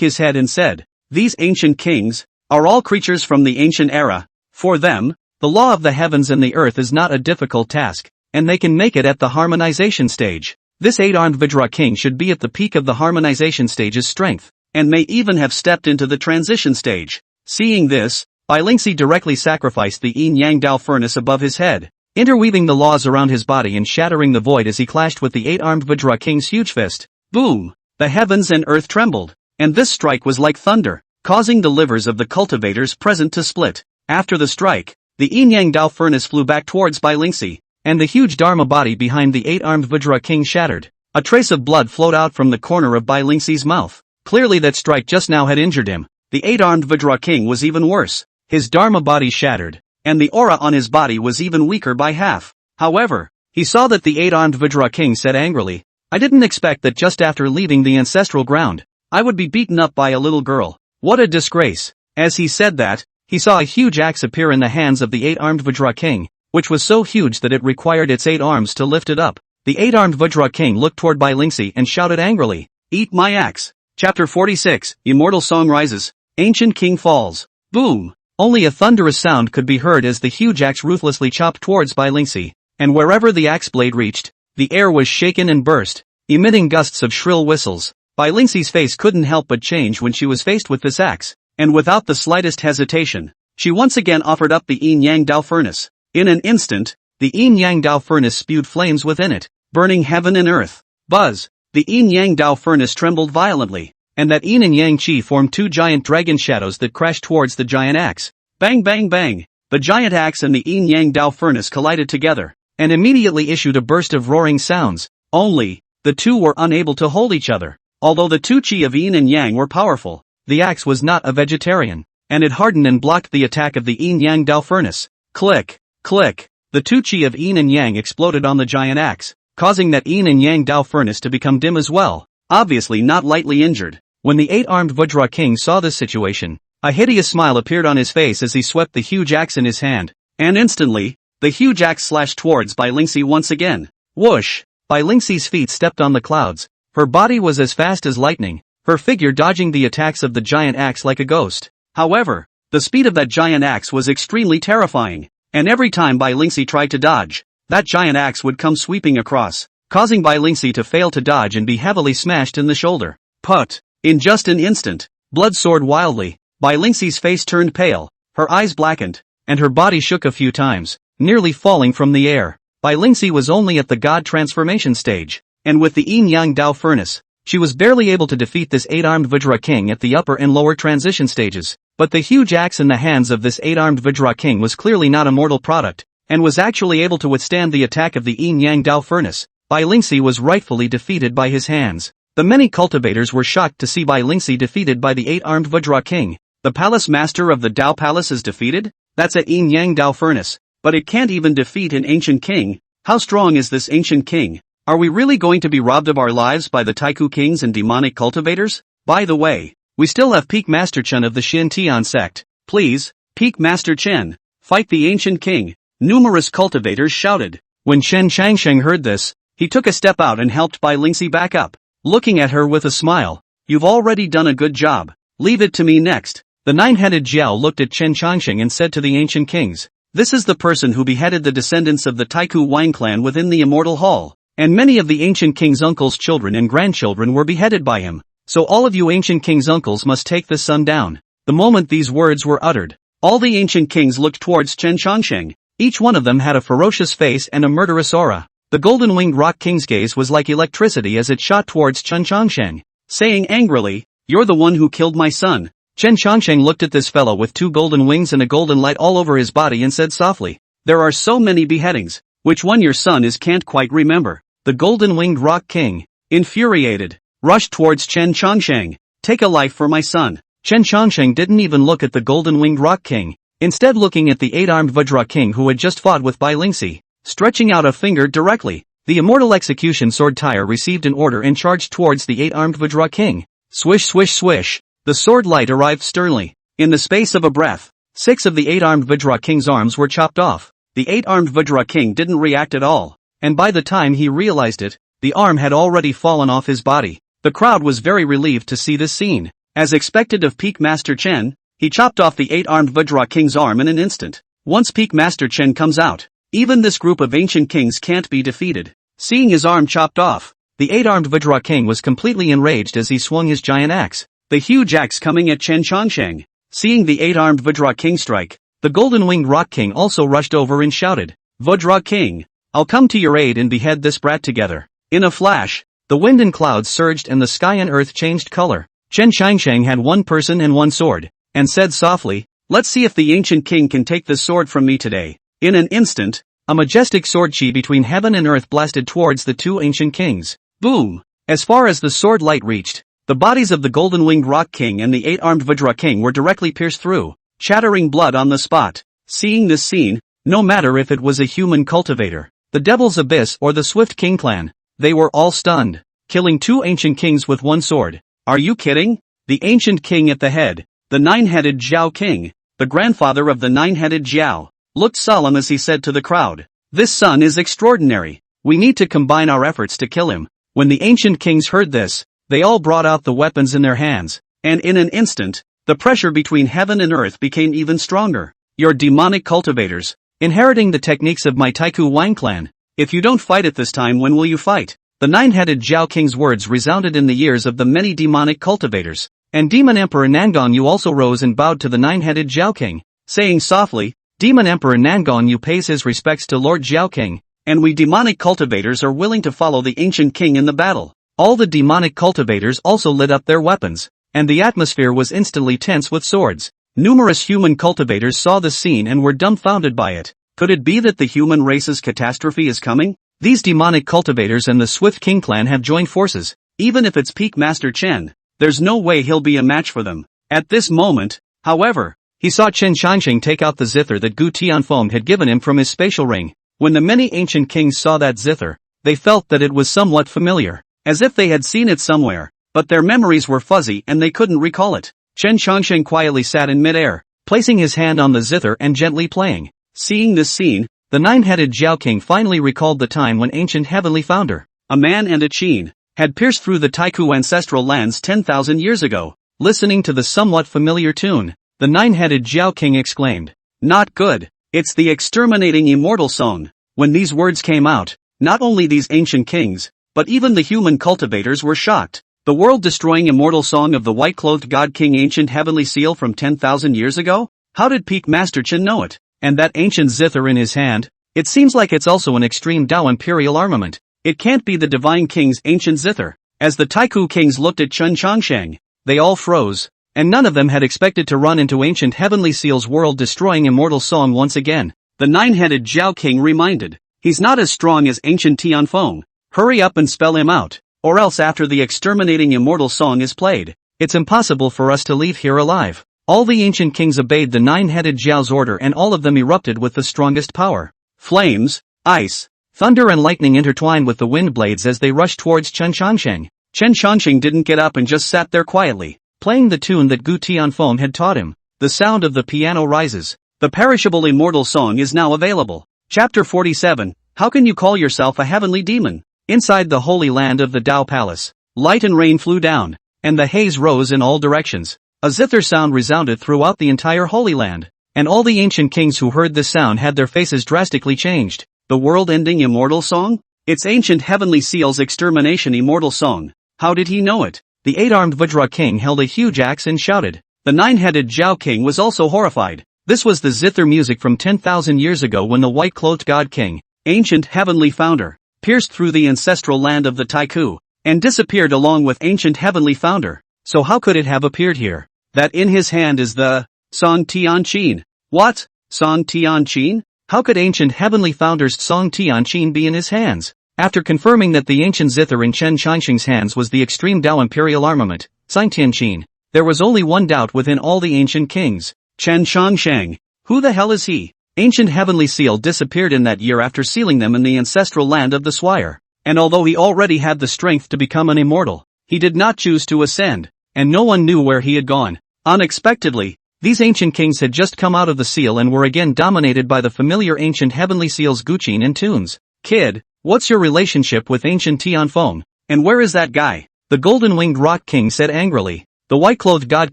his head and said, "These ancient kings are all creatures from the ancient era. For them, the law of the heavens and the earth is not a difficult task, and they can make it at the harmonization stage. This 8-armed Vajra king should be at the peak of the harmonization stage's strength, and may even have stepped into the transition stage." Seeing this, Bai Lingxi directly sacrificed the Yin Yang Dao furnace above his head, interweaving the laws around his body and shattering the void as he clashed with the 8-armed Vajra king's huge fist. Boom! The heavens and earth trembled, and this strike was like thunder, causing the livers of the cultivators present to split. After the strike, the Yin Yang Dao furnace flew back towards Bai Lingxi, and the huge Dharma body behind the 8-armed Vajra king shattered. A trace of blood flowed out from the corner of Bai Lingxi's mouth. Clearly that strike just now had injured him. The 8-armed Vajra king was even worse. His Dharma body shattered, and the aura on his body was even weaker by half. However, he saw that the 8-armed Vajra king said angrily, "I didn't expect that just after leaving the ancestral ground, I would be beaten up by a little girl. What a disgrace." As he said that, he saw a huge axe appear in the hands of the 8-armed Vajra king, which was so huge that it required its 8 arms to lift it up. The 8-armed Vajra king looked toward Bai Lingxi and shouted angrily, "Eat my axe." Chapter 46, Immortal Song Rises. Ancient King Falls. Boom! Only a thunderous sound could be heard as the huge axe ruthlessly chopped towards Bai Lingxi, and wherever the axe blade reached, the air was shaken and burst, emitting gusts of shrill whistles. Bai Lingxi's face couldn't help but change when she was faced with this axe, and without the slightest hesitation, she once again offered up the Yin Yang Dao furnace. In an instant, the Yin Yang Dao furnace spewed flames within it, burning heaven and earth. Buzz! The Yin Yang Dao furnace trembled violently, and that Yin and Yang Qi formed 2 giant dragon shadows that crashed towards the giant axe. Bang bang bang! The giant axe and the Yin Yang Dao furnace collided together, and immediately issued a burst of roaring sounds. Only, the two were unable to hold each other. Although the 2 Qi of Yin and Yang were powerful, the axe was not a vegetarian, and it hardened and blocked the attack of the Yin Yang Dao furnace. Click! Click! the two chi of yin and yang exploded on the giant axe, causing that yin and yang Dao furnace to become dim as well, obviously not lightly injured. When the eight-armed Vajra king saw this situation, a hideous smile appeared on his face as he swept the huge axe in his hand, and instantly, the huge axe slashed towards Bai Lingxi once again. Whoosh! Bai Lingxi's feet stepped on the clouds. Her body was as fast as lightning, her figure dodging the attacks of the giant axe like a ghost. However, the speed of that giant axe was extremely terrifying, and every time Bai Lingxi tried to dodge, that giant axe would come sweeping across, causing Bai Lingxi to fail to dodge and be heavily smashed in the shoulder. Put! In just an instant, blood soared wildly, Bai Lingxi's face turned pale, her eyes blackened, and her body shook a few times, nearly falling from the air. Bai Lingxi was only at the god transformation stage, and with the yin-yang Dao furnace, she was barely able to defeat this eight-armed Vajra king at the upper and lower transition stages. But the huge axe in the hands of this eight-armed Vajra king was clearly not a mortal product, and was actually able to withstand the attack of the yin-yang Dao furnace. Bai Lingxi was rightfully defeated by his hands. The many cultivators were shocked to see Bai Lingxi defeated by the eight-armed Vajra king. The palace master of the Dao palace is defeated? That's a yin-yang Dao furnace. But it can't even defeat an ancient king. How strong is this ancient king? Are we really going to be robbed of our lives by the Taiku kings and demonic cultivators? By the way, we still have Peak Master Chen of the Shin Tian sect. Please, Peak Master Chen, fight the ancient king. Numerous cultivators shouted. When Chen Changsheng heard this, he took a step out and helped Bai Lingxi back up, looking at her with a smile. You've already done a good job. Leave it to me next. The nine-headed Jiao looked at Chen Changsheng and said to the ancient kings, this is the person who beheaded the descendants of the Taiku wine clan within the Immortal Hall, and many of the ancient king's uncles' children and grandchildren were beheaded by him. So all of you ancient king's uncles must take this son down. The moment these words were uttered, all the ancient kings looked towards Chen Changsheng. Each one of them had a ferocious face and a murderous aura. The golden-winged rock king's gaze was like electricity as it shot towards Chen Changsheng, saying angrily, you're the one who killed my son. Chen Changsheng looked at this fellow with two golden wings and a golden light all over his body and said softly, there are so many beheadings, which one your son is can't quite remember. The golden-winged rock king, infuriated, rushed towards Chen Changsheng. Take a life for my son. Chen Changsheng didn't even look at the golden-winged rock king, instead looking at the eight-armed Vajra king who had just fought with Bai Lingxi, stretching out a finger directly. The immortal execution sword Tyre received an order and charged towards the eight-armed Vajra king. Swish swish swish. The sword light arrived sternly. In the space of a breath, 6 of the eight-armed Vajra king's arms were chopped off. The eight-armed Vajra king didn't react at all, and by the time he realized it, the arm had already fallen off his body. The crowd was very relieved to see this scene. As expected of Peak Master Chen, he chopped off the eight-armed Vajra king's arm in an instant. Once Peak Master Chen comes out, even this group of ancient kings can't be defeated. Seeing his arm chopped off, the eight-armed Vajra king was completely enraged as he swung his giant axe, the huge axe coming at Chen Changsheng. Seeing the eight-armed Vajra king strike, the golden-winged rock king also rushed over and shouted, Vajra king, I'll come to your aid and behead this brat together. In a flash, the wind and clouds surged and the sky and earth changed color. Chen Changsheng had one person and one sword, and said softly, let's see if the ancient king can take this sword from me today. In an instant, a majestic sword chi between heaven and earth blasted towards the two ancient kings. Boom! As far as the sword light reached, the bodies of the golden-winged rock king and the eight-armed Vajra king were directly pierced through, shattering blood on the spot. Seeing this scene, no matter if it was a human cultivator, the Devil's Abyss or the Swift King clan, they were all stunned, killing two ancient kings with one sword. Are you kidding? The ancient king at the head, the nine-headed Zhao king, the grandfather of the nine-headed Zhao, looked solemn as he said to the crowd, this son is extraordinary. We need to combine our efforts to kill him. When the ancient kings heard this, they all brought out the weapons in their hands, and in an instant, the pressure between heaven and earth became even stronger. You're demonic cultivators, inheriting the techniques of my Taiku wine clan. If you don't fight at this time, when will you fight? The nine-headed Zhao King's words resounded in the ears of the many demonic cultivators, and Demon Emperor Nangon Yu also rose and bowed to the nine-headed Zhao King, saying softly, Demon Emperor Nangon Yu pays his respects to Lord Zhao King, and we demonic cultivators are willing to follow the ancient king in the battle. All the demonic cultivators also lit up their weapons, and the atmosphere was instantly tense with swords. Numerous human cultivators saw the scene and were dumbfounded by it. Could it be that the human race's catastrophe is coming? These demonic cultivators and the Swift King clan have joined forces. Even if it's Peak Master Chen, there's no way he'll be a match for them. At this moment, however, he saw Chen Changsheng take out the zither that Gu Tianfeng had given him from his spatial ring. When the many ancient kings saw that zither, they felt that it was somewhat familiar, as if they had seen it somewhere, but their memories were fuzzy and they couldn't recall it. Chen Changsheng quietly sat in midair, placing his hand on the zither and gently playing. Seeing this scene, the nine-headed Zhao King finally recalled the time when ancient heavenly founder, a man and a Qin, had pierced through the Taiku ancestral lands 10,000 years ago. Listening to the somewhat familiar tune, the nine-headed Zhao King exclaimed, "Not good, it's the exterminating immortal song." When these words came out, not only these ancient kings, but even the human cultivators were shocked. The world-destroying immortal song of the white-clothed god king, ancient heavenly seal from 10,000 years ago? How did Peak Master Chen know it? And that ancient zither in his hand? It seems like it's also an extreme Dao imperial armament. It can't be the divine king's ancient zither. As the Taiku kings looked at Chen Changsheng, they all froze, and none of them had expected to run into ancient heavenly seal's world-destroying immortal song once again. The nine-headed Zhao King reminded, "He's not as strong as ancient Tianfeng. Hurry up and spell him out, or else after the exterminating immortal song is played, it's impossible for us to leave here alive." All the ancient kings obeyed the nine-headed Zhao's order, and all of them erupted with the strongest power. Flames, ice, thunder and lightning intertwined with the wind blades as they rushed towards Chen Changsheng. Chen Changsheng didn't get up and just sat there quietly, playing the tune that Gu Tianfeng had taught him. The sound of the piano rises. The perishable immortal song is now available. Chapter 47, How can you call yourself a heavenly demon? Inside the holy land of the Dao Palace, light and rain flew down, and the haze rose in all directions. A zither sound resounded throughout the entire Holy Land, and all the ancient kings who heard this sound had their faces drastically changed. The world-ending immortal song? It's ancient heavenly seal's extermination immortal song. How did he know it? The eight-armed Vajra king held a huge axe and shouted. The nine-headed Zhao King was also horrified. This was the zither music from 10,000 years ago when the white-cloaked god king, ancient heavenly founder, pierced through the ancestral land of the Taiku, and disappeared along with ancient heavenly founder. So how could it have appeared here? That in his hand is the Song Tianqin. What? Song Tianqin? How could ancient heavenly founder's Song Tianqin be in his hands? After confirming that the ancient zither in Chen Changsheng's hands was the extreme Dao imperial armament, Song Tianqin, there was only one doubt within all the ancient kings. Chen Changsheng. Who the hell is he? Ancient heavenly seal disappeared in that year after sealing them in the ancestral land of the Swire. And although he already had the strength to become an immortal, he did not choose to ascend, and no one knew where he had gone. Unexpectedly, these ancient kings had just come out of the seal and were again dominated by the familiar ancient heavenly seal's guqin and tunes. Kid, what's your relationship with ancient Tianfeng? And where is that guy? The golden-winged rock king said angrily. The white-clothed god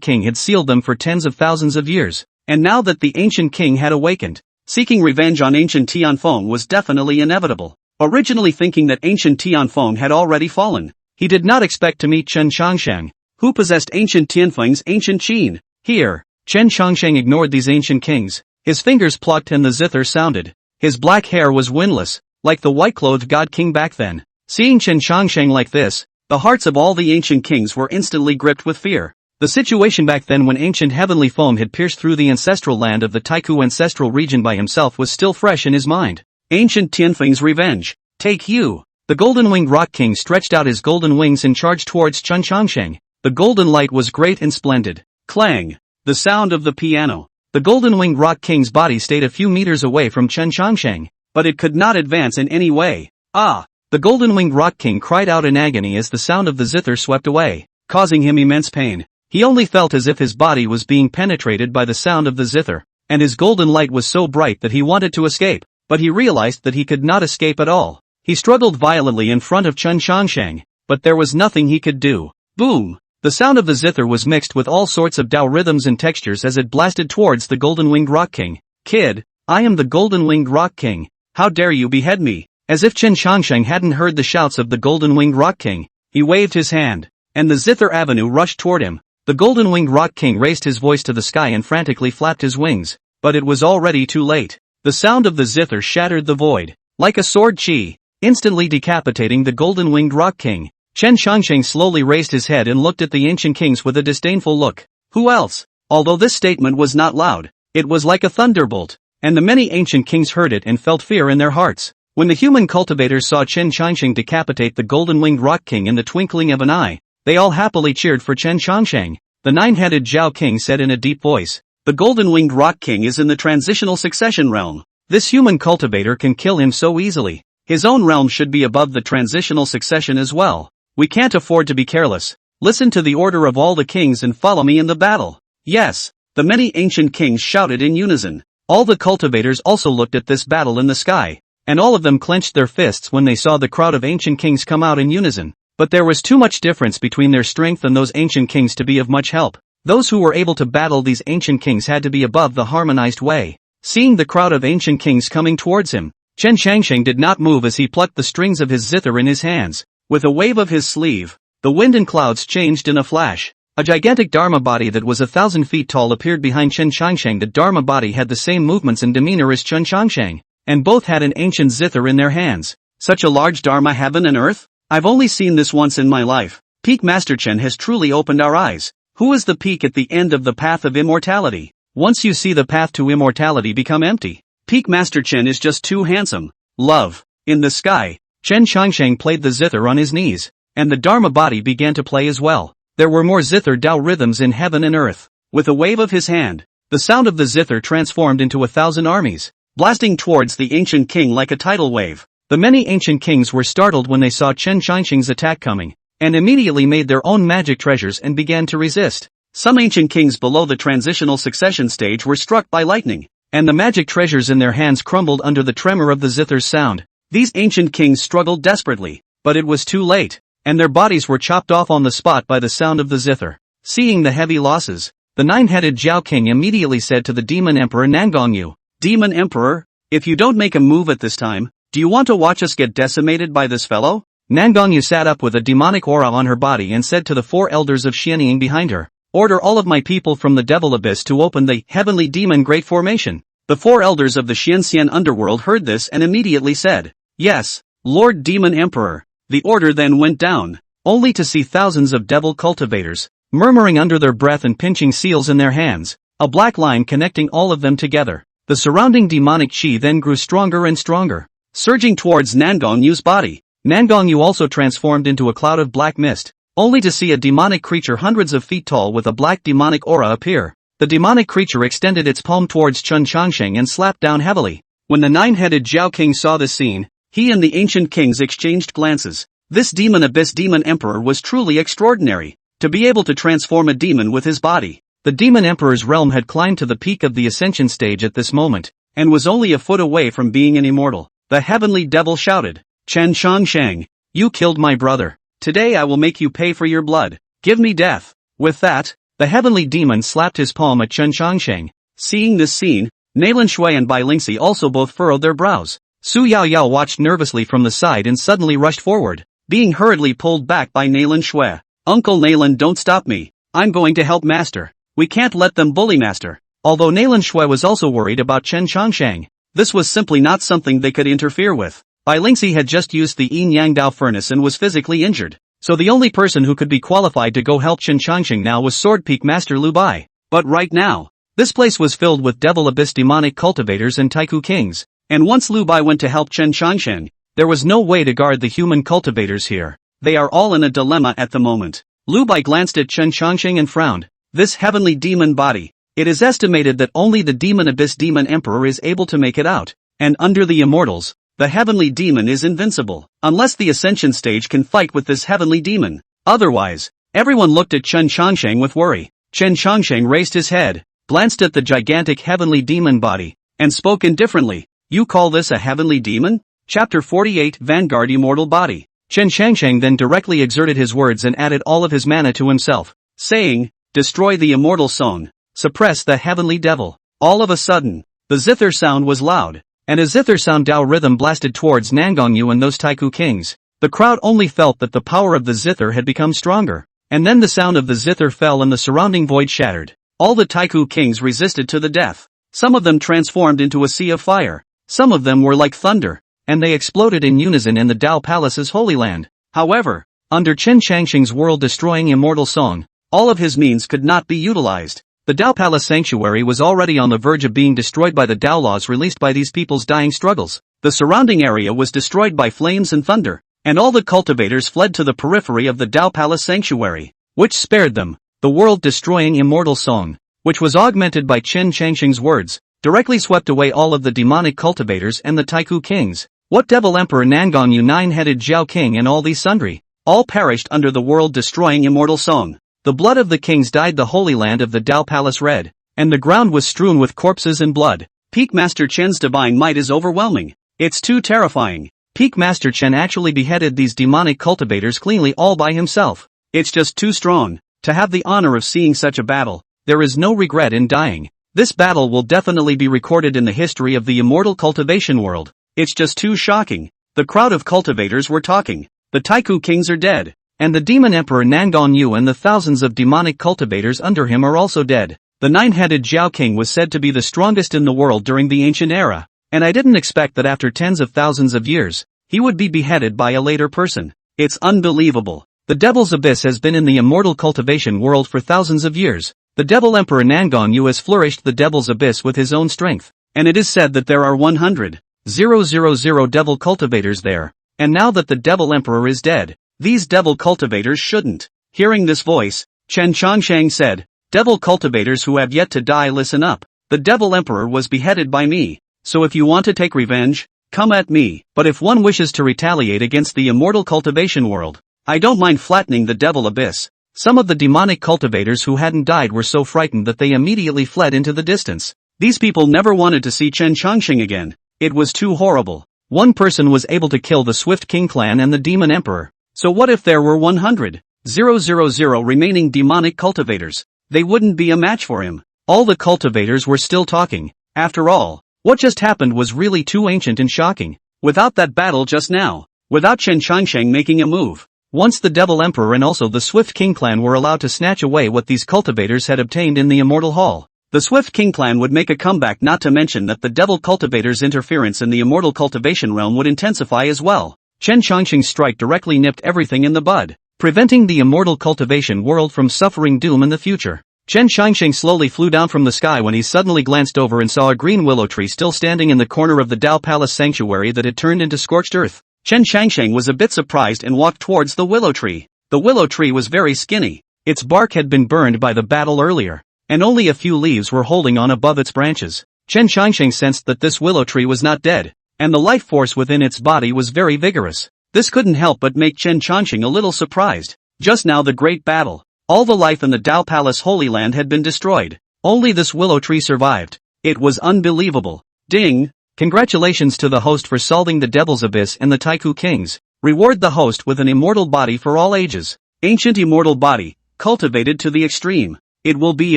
king had sealed them for tens of thousands of years, and now that the ancient king had awakened, seeking revenge on ancient Tianfeng was definitely inevitable. Originally thinking that ancient Tianfeng had already fallen, he did not expect to meet Chen Changsheng, who possessed ancient Tianfeng's ancient qin. Here, Chen Changsheng ignored these ancient kings. His fingers plucked and the zither sounded. His black hair was windless, like the white-clothed god king back then. Seeing Chen Changsheng like this, the hearts of all the ancient kings were instantly gripped with fear. The situation back then when ancient heavenly foam had pierced through the ancestral land of the Taiku ancestral region by himself was still fresh in his mind. Ancient Tianfeng's revenge. Take you. The golden-winged rock king stretched out his golden wings and charged towards Chen Changsheng. The golden light was great and splendid. Clang. The sound of the piano. The golden-winged rock king's body stayed a few meters away from Chen Changsheng, but it could not advance in any way. Ah! The golden-winged rock king cried out in agony as the sound of the zither swept away, causing him immense pain. He only felt as if his body was being penetrated by the sound of the zither, and his golden light was so bright that he wanted to escape, but he realized that he could not escape at all. He struggled violently in front of Chen Changsheng, but there was nothing he could do. Boom! The sound of the zither was mixed with all sorts of Dao rhythms and textures as it blasted towards the golden-winged rock king. Kid, I am the golden-winged rock king. How dare you behead me? As if Chen Changsheng hadn't heard the shouts of the golden-winged rock king, he waved his hand, and the zither avenue rushed toward him. The golden-winged rock king raised his voice to the sky and frantically flapped his wings, but it was already too late. The sound of the zither shattered the void, like a sword chi, instantly decapitating the golden-winged rock king. Chen Changsheng slowly raised his head and looked at the ancient kings with a disdainful look. Who else? Although this statement was not loud, it was like a thunderbolt, and the many ancient kings heard it and felt fear in their hearts. When the human cultivators saw Chen Changsheng decapitate the golden-winged rock king in the twinkling of an eye, they all happily cheered for Chen Changsheng. The nine-headed Zhao King said in a deep voice, "The golden-winged rock king is in the transitional succession realm. This human cultivator can kill him so easily. His own realm should be above the transitional succession as well. We can't afford to be careless. Listen to the order of all the kings and follow me in the battle. Yes, the many ancient kings shouted in unison. All the cultivators also looked at this battle in the sky, and all of them clenched their fists when they saw the crowd of ancient kings come out in unison. But there was too much difference between their strength and those ancient kings to be of much help. Those who were able to battle these ancient kings had to be above the harmonized way. Seeing the crowd of ancient kings coming towards him, Chen Shangsheng did not move as he plucked the strings of his zither in his hands. With a wave of his sleeve, the wind and clouds changed in a flash. A gigantic Dharma body that was 1,000 feet tall appeared behind Chen Shangsheng. The Dharma body had the same movements and demeanor as Chen Shangsheng, and both had an ancient zither in their hands. Such a large Dharma, heaven and earth? I've only seen this once in my life. Peak Master Chen has truly opened our eyes. Who is the peak at the end of the path of immortality? Once you see the path to immortality become empty. Peak Master Chen is just too handsome. Love. In the sky, Chen Shangsheng played the zither on his knees, and the Dharma body began to play as well. There were more zither Tao rhythms in heaven and earth. With a wave of his hand, the sound of the zither transformed into 1,000 armies, blasting towards the ancient king like a tidal wave. The many ancient kings were startled when they saw Chen Shangsheng's attack coming, and immediately made their own magic treasures and began to resist. Some ancient kings below the transitional succession stage were struck by lightning, and the magic treasures in their hands crumbled under the tremor of the zither's sound. These ancient kings struggled desperately, but it was too late, and their bodies were chopped off on the spot by the sound of the zither. Seeing the heavy losses, the nine-headed Zhao King immediately said to the Demon Emperor Nangongyu, "Demon Emperor, if you don't make a move at this time, do you want to watch us get decimated by this fellow?" Nangongyu sat up with a demonic aura on her body and said to the 4 elders of Xianying behind her, "Order all of my people from the Devil Abyss to open the Heavenly Demon Great Formation." The 4 elders of the Xianxian underworld heard this and immediately said, "Yes, Lord Demon Emperor." The order then went down, only to see thousands of devil cultivators, murmuring under their breath and pinching seals in their hands, a black line connecting all of them together. The surrounding demonic chi then grew stronger and stronger, surging towards Nangongyu's body. Nangongyu also transformed into a cloud of black mist, only to see a demonic creature hundreds of feet tall with a black demonic aura appear. The demonic creature extended its palm towards Chen Shangsheng and slapped down heavily. When the nine-headed Zhao King saw this scene, he and the ancient kings exchanged glances. This demon abyss demon emperor was truly extraordinary, to be able to transform a demon with his body. The demon emperor's realm had climbed to the peak of the ascension stage at this moment, and was only a foot away from being an immortal. The heavenly devil shouted, "Chen Shangsheng, you killed my brother. Today I will make you pay for your blood. Give me death." With that, the heavenly demon slapped his palm at Chen Shangsheng. Seeing this scene, Nailan Shui and Bai Lingxi also both furrowed their brows. Su Yaoyao watched nervously from the side and suddenly rushed forward, being hurriedly pulled back by Nailan Shui. "Uncle Nailan, don't stop me. I'm going to help Master. We can't let them bully Master." Although Nailan Shui was also worried about Chen Shangsheng, this was simply not something they could interfere with. Bai Lingxi had just used the Yin Yang Dao furnace and was physically injured, so the only person who could be qualified to go help Chen Shangsheng now was Sword Peak Master Lu Bai. But right now, this place was filled with Devil Abyss demonic cultivators and Taiku kings, and once Lu Bai went to help Chen Shangsheng, there was no way to guard the human cultivators here. They are all in a dilemma at the moment. Lu Bai glanced at Chen Shangsheng and frowned. This heavenly demon body, it is estimated that only the Demon Abyss Demon Emperor is able to make it out, and under the immortals, the heavenly demon is invincible, unless the ascension stage can fight with this heavenly demon. Otherwise, everyone looked at Chen Shangsheng with worry. Chen Shangsheng raised his head, glanced at the gigantic heavenly demon body, and spoke indifferently. "You call this a heavenly demon?" Chapter 48 Vanguard Immortal Body. Chen Shangsheng then directly exerted his words and added all of his mana to himself, saying, "Destroy the immortal song. Suppress the heavenly devil." All of a sudden, the zither sound was loud, and a zither sound Dao rhythm blasted towards Nangongyu and those Taiku kings. The crowd only felt that the power of the zither had become stronger, and then the sound of the zither fell and the surrounding void shattered. All the Taiku kings resisted to the death. Some of them transformed into a sea of fire. Some of them were like thunder, and they exploded in unison in the Dao Palace's Holy Land. However, under Chen Shangsheng's world-destroying immortal song, all of his means could not be utilized. The Dao Palace Sanctuary was already on the verge of being destroyed by the Dao laws released by these people's dying struggles. The surrounding area was destroyed by flames and thunder, and all the cultivators fled to the periphery of the Dao Palace Sanctuary, which spared them. The world-destroying immortal song, which was augmented by Chen Shangsheng's words, directly swept away all of the demonic cultivators and the Taiku kings. What devil emperor Nangon Yu nine-headed Zhao King and all these sundry? All perished under the world-destroying immortal song. The blood of the kings dyed the holy land of the Dao Palace red, and the ground was strewn with corpses and blood. Peak Master Chen's divine might is overwhelming. It's too terrifying. Peak Master Chen actually beheaded these demonic cultivators cleanly all by himself. It's just too strong. To have the honor of seeing such a battle, there is no regret in dying. This battle will definitely be recorded in the history of the immortal cultivation world. It's just too shocking. The crowd of cultivators were talking. The Taiku kings are dead. And the demon emperor Nangon Yu and the thousands of demonic cultivators under him are also dead. The nine-headed Zhao King was said to be the strongest in the world during the ancient era. And I didn't expect that after tens of thousands of years, he would be beheaded by a later person. It's unbelievable. The Devil's Abyss has been in the immortal cultivation world for thousands of years. The Devil Emperor Nangon Yu has flourished the Devil's Abyss with his own strength. And it is said that there are 100,000 devil cultivators there. And now that the Devil Emperor is dead, these devil cultivators shouldn't. Hearing this voice, Chen Changsheng said, "Devil cultivators who have yet to die, listen up. The Devil Emperor was beheaded by me. So if you want to take revenge, come at me. But if one wishes to retaliate against the immortal cultivation world, I don't mind flattening the Devil Abyss." Some of the demonic cultivators who hadn't died were so frightened that they immediately fled into the distance. These people never wanted to see Chen Changsheng again. It was too horrible. One person was able to kill the Swift King clan and the Demon Emperor. So what if there were 100,000 remaining demonic cultivators? They wouldn't be a match for him. All the cultivators were still talking. After all, what just happened was really too ancient and shocking. Without that battle just now, without Chen Changsheng making a move, once the Devil Emperor and also the Swift King clan were allowed to snatch away what these cultivators had obtained in the Immortal Hall, the Swift King clan would make a comeback, not to mention that the Devil cultivators' interference in the immortal cultivation realm would intensify as well. Chen Changsheng's strike directly nipped everything in the bud, preventing the immortal cultivation world from suffering doom in the future. Chen Changsheng slowly flew down from the sky when he suddenly glanced over and saw a green willow tree still standing in the corner of the Dao Palace sanctuary that had turned into scorched earth. Chen Changsheng was a bit surprised and walked towards the willow tree. The willow tree was very skinny. Its bark had been burned by the battle earlier, and only a few leaves were holding on above its branches. Chen Changsheng sensed that this willow tree was not dead, and the life force within its body was very vigorous. This couldn't help but make Chen Changsheng a little surprised. Just now the great battle. All the life in the Dao Palace Holy Land had been destroyed. Only this willow tree survived. It was unbelievable. Ding! Congratulations to the host for solving the Devil's Abyss and the Taiku Kings. Reward the host with an immortal body for all ages. Ancient immortal body, cultivated to the extreme. It will be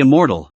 immortal,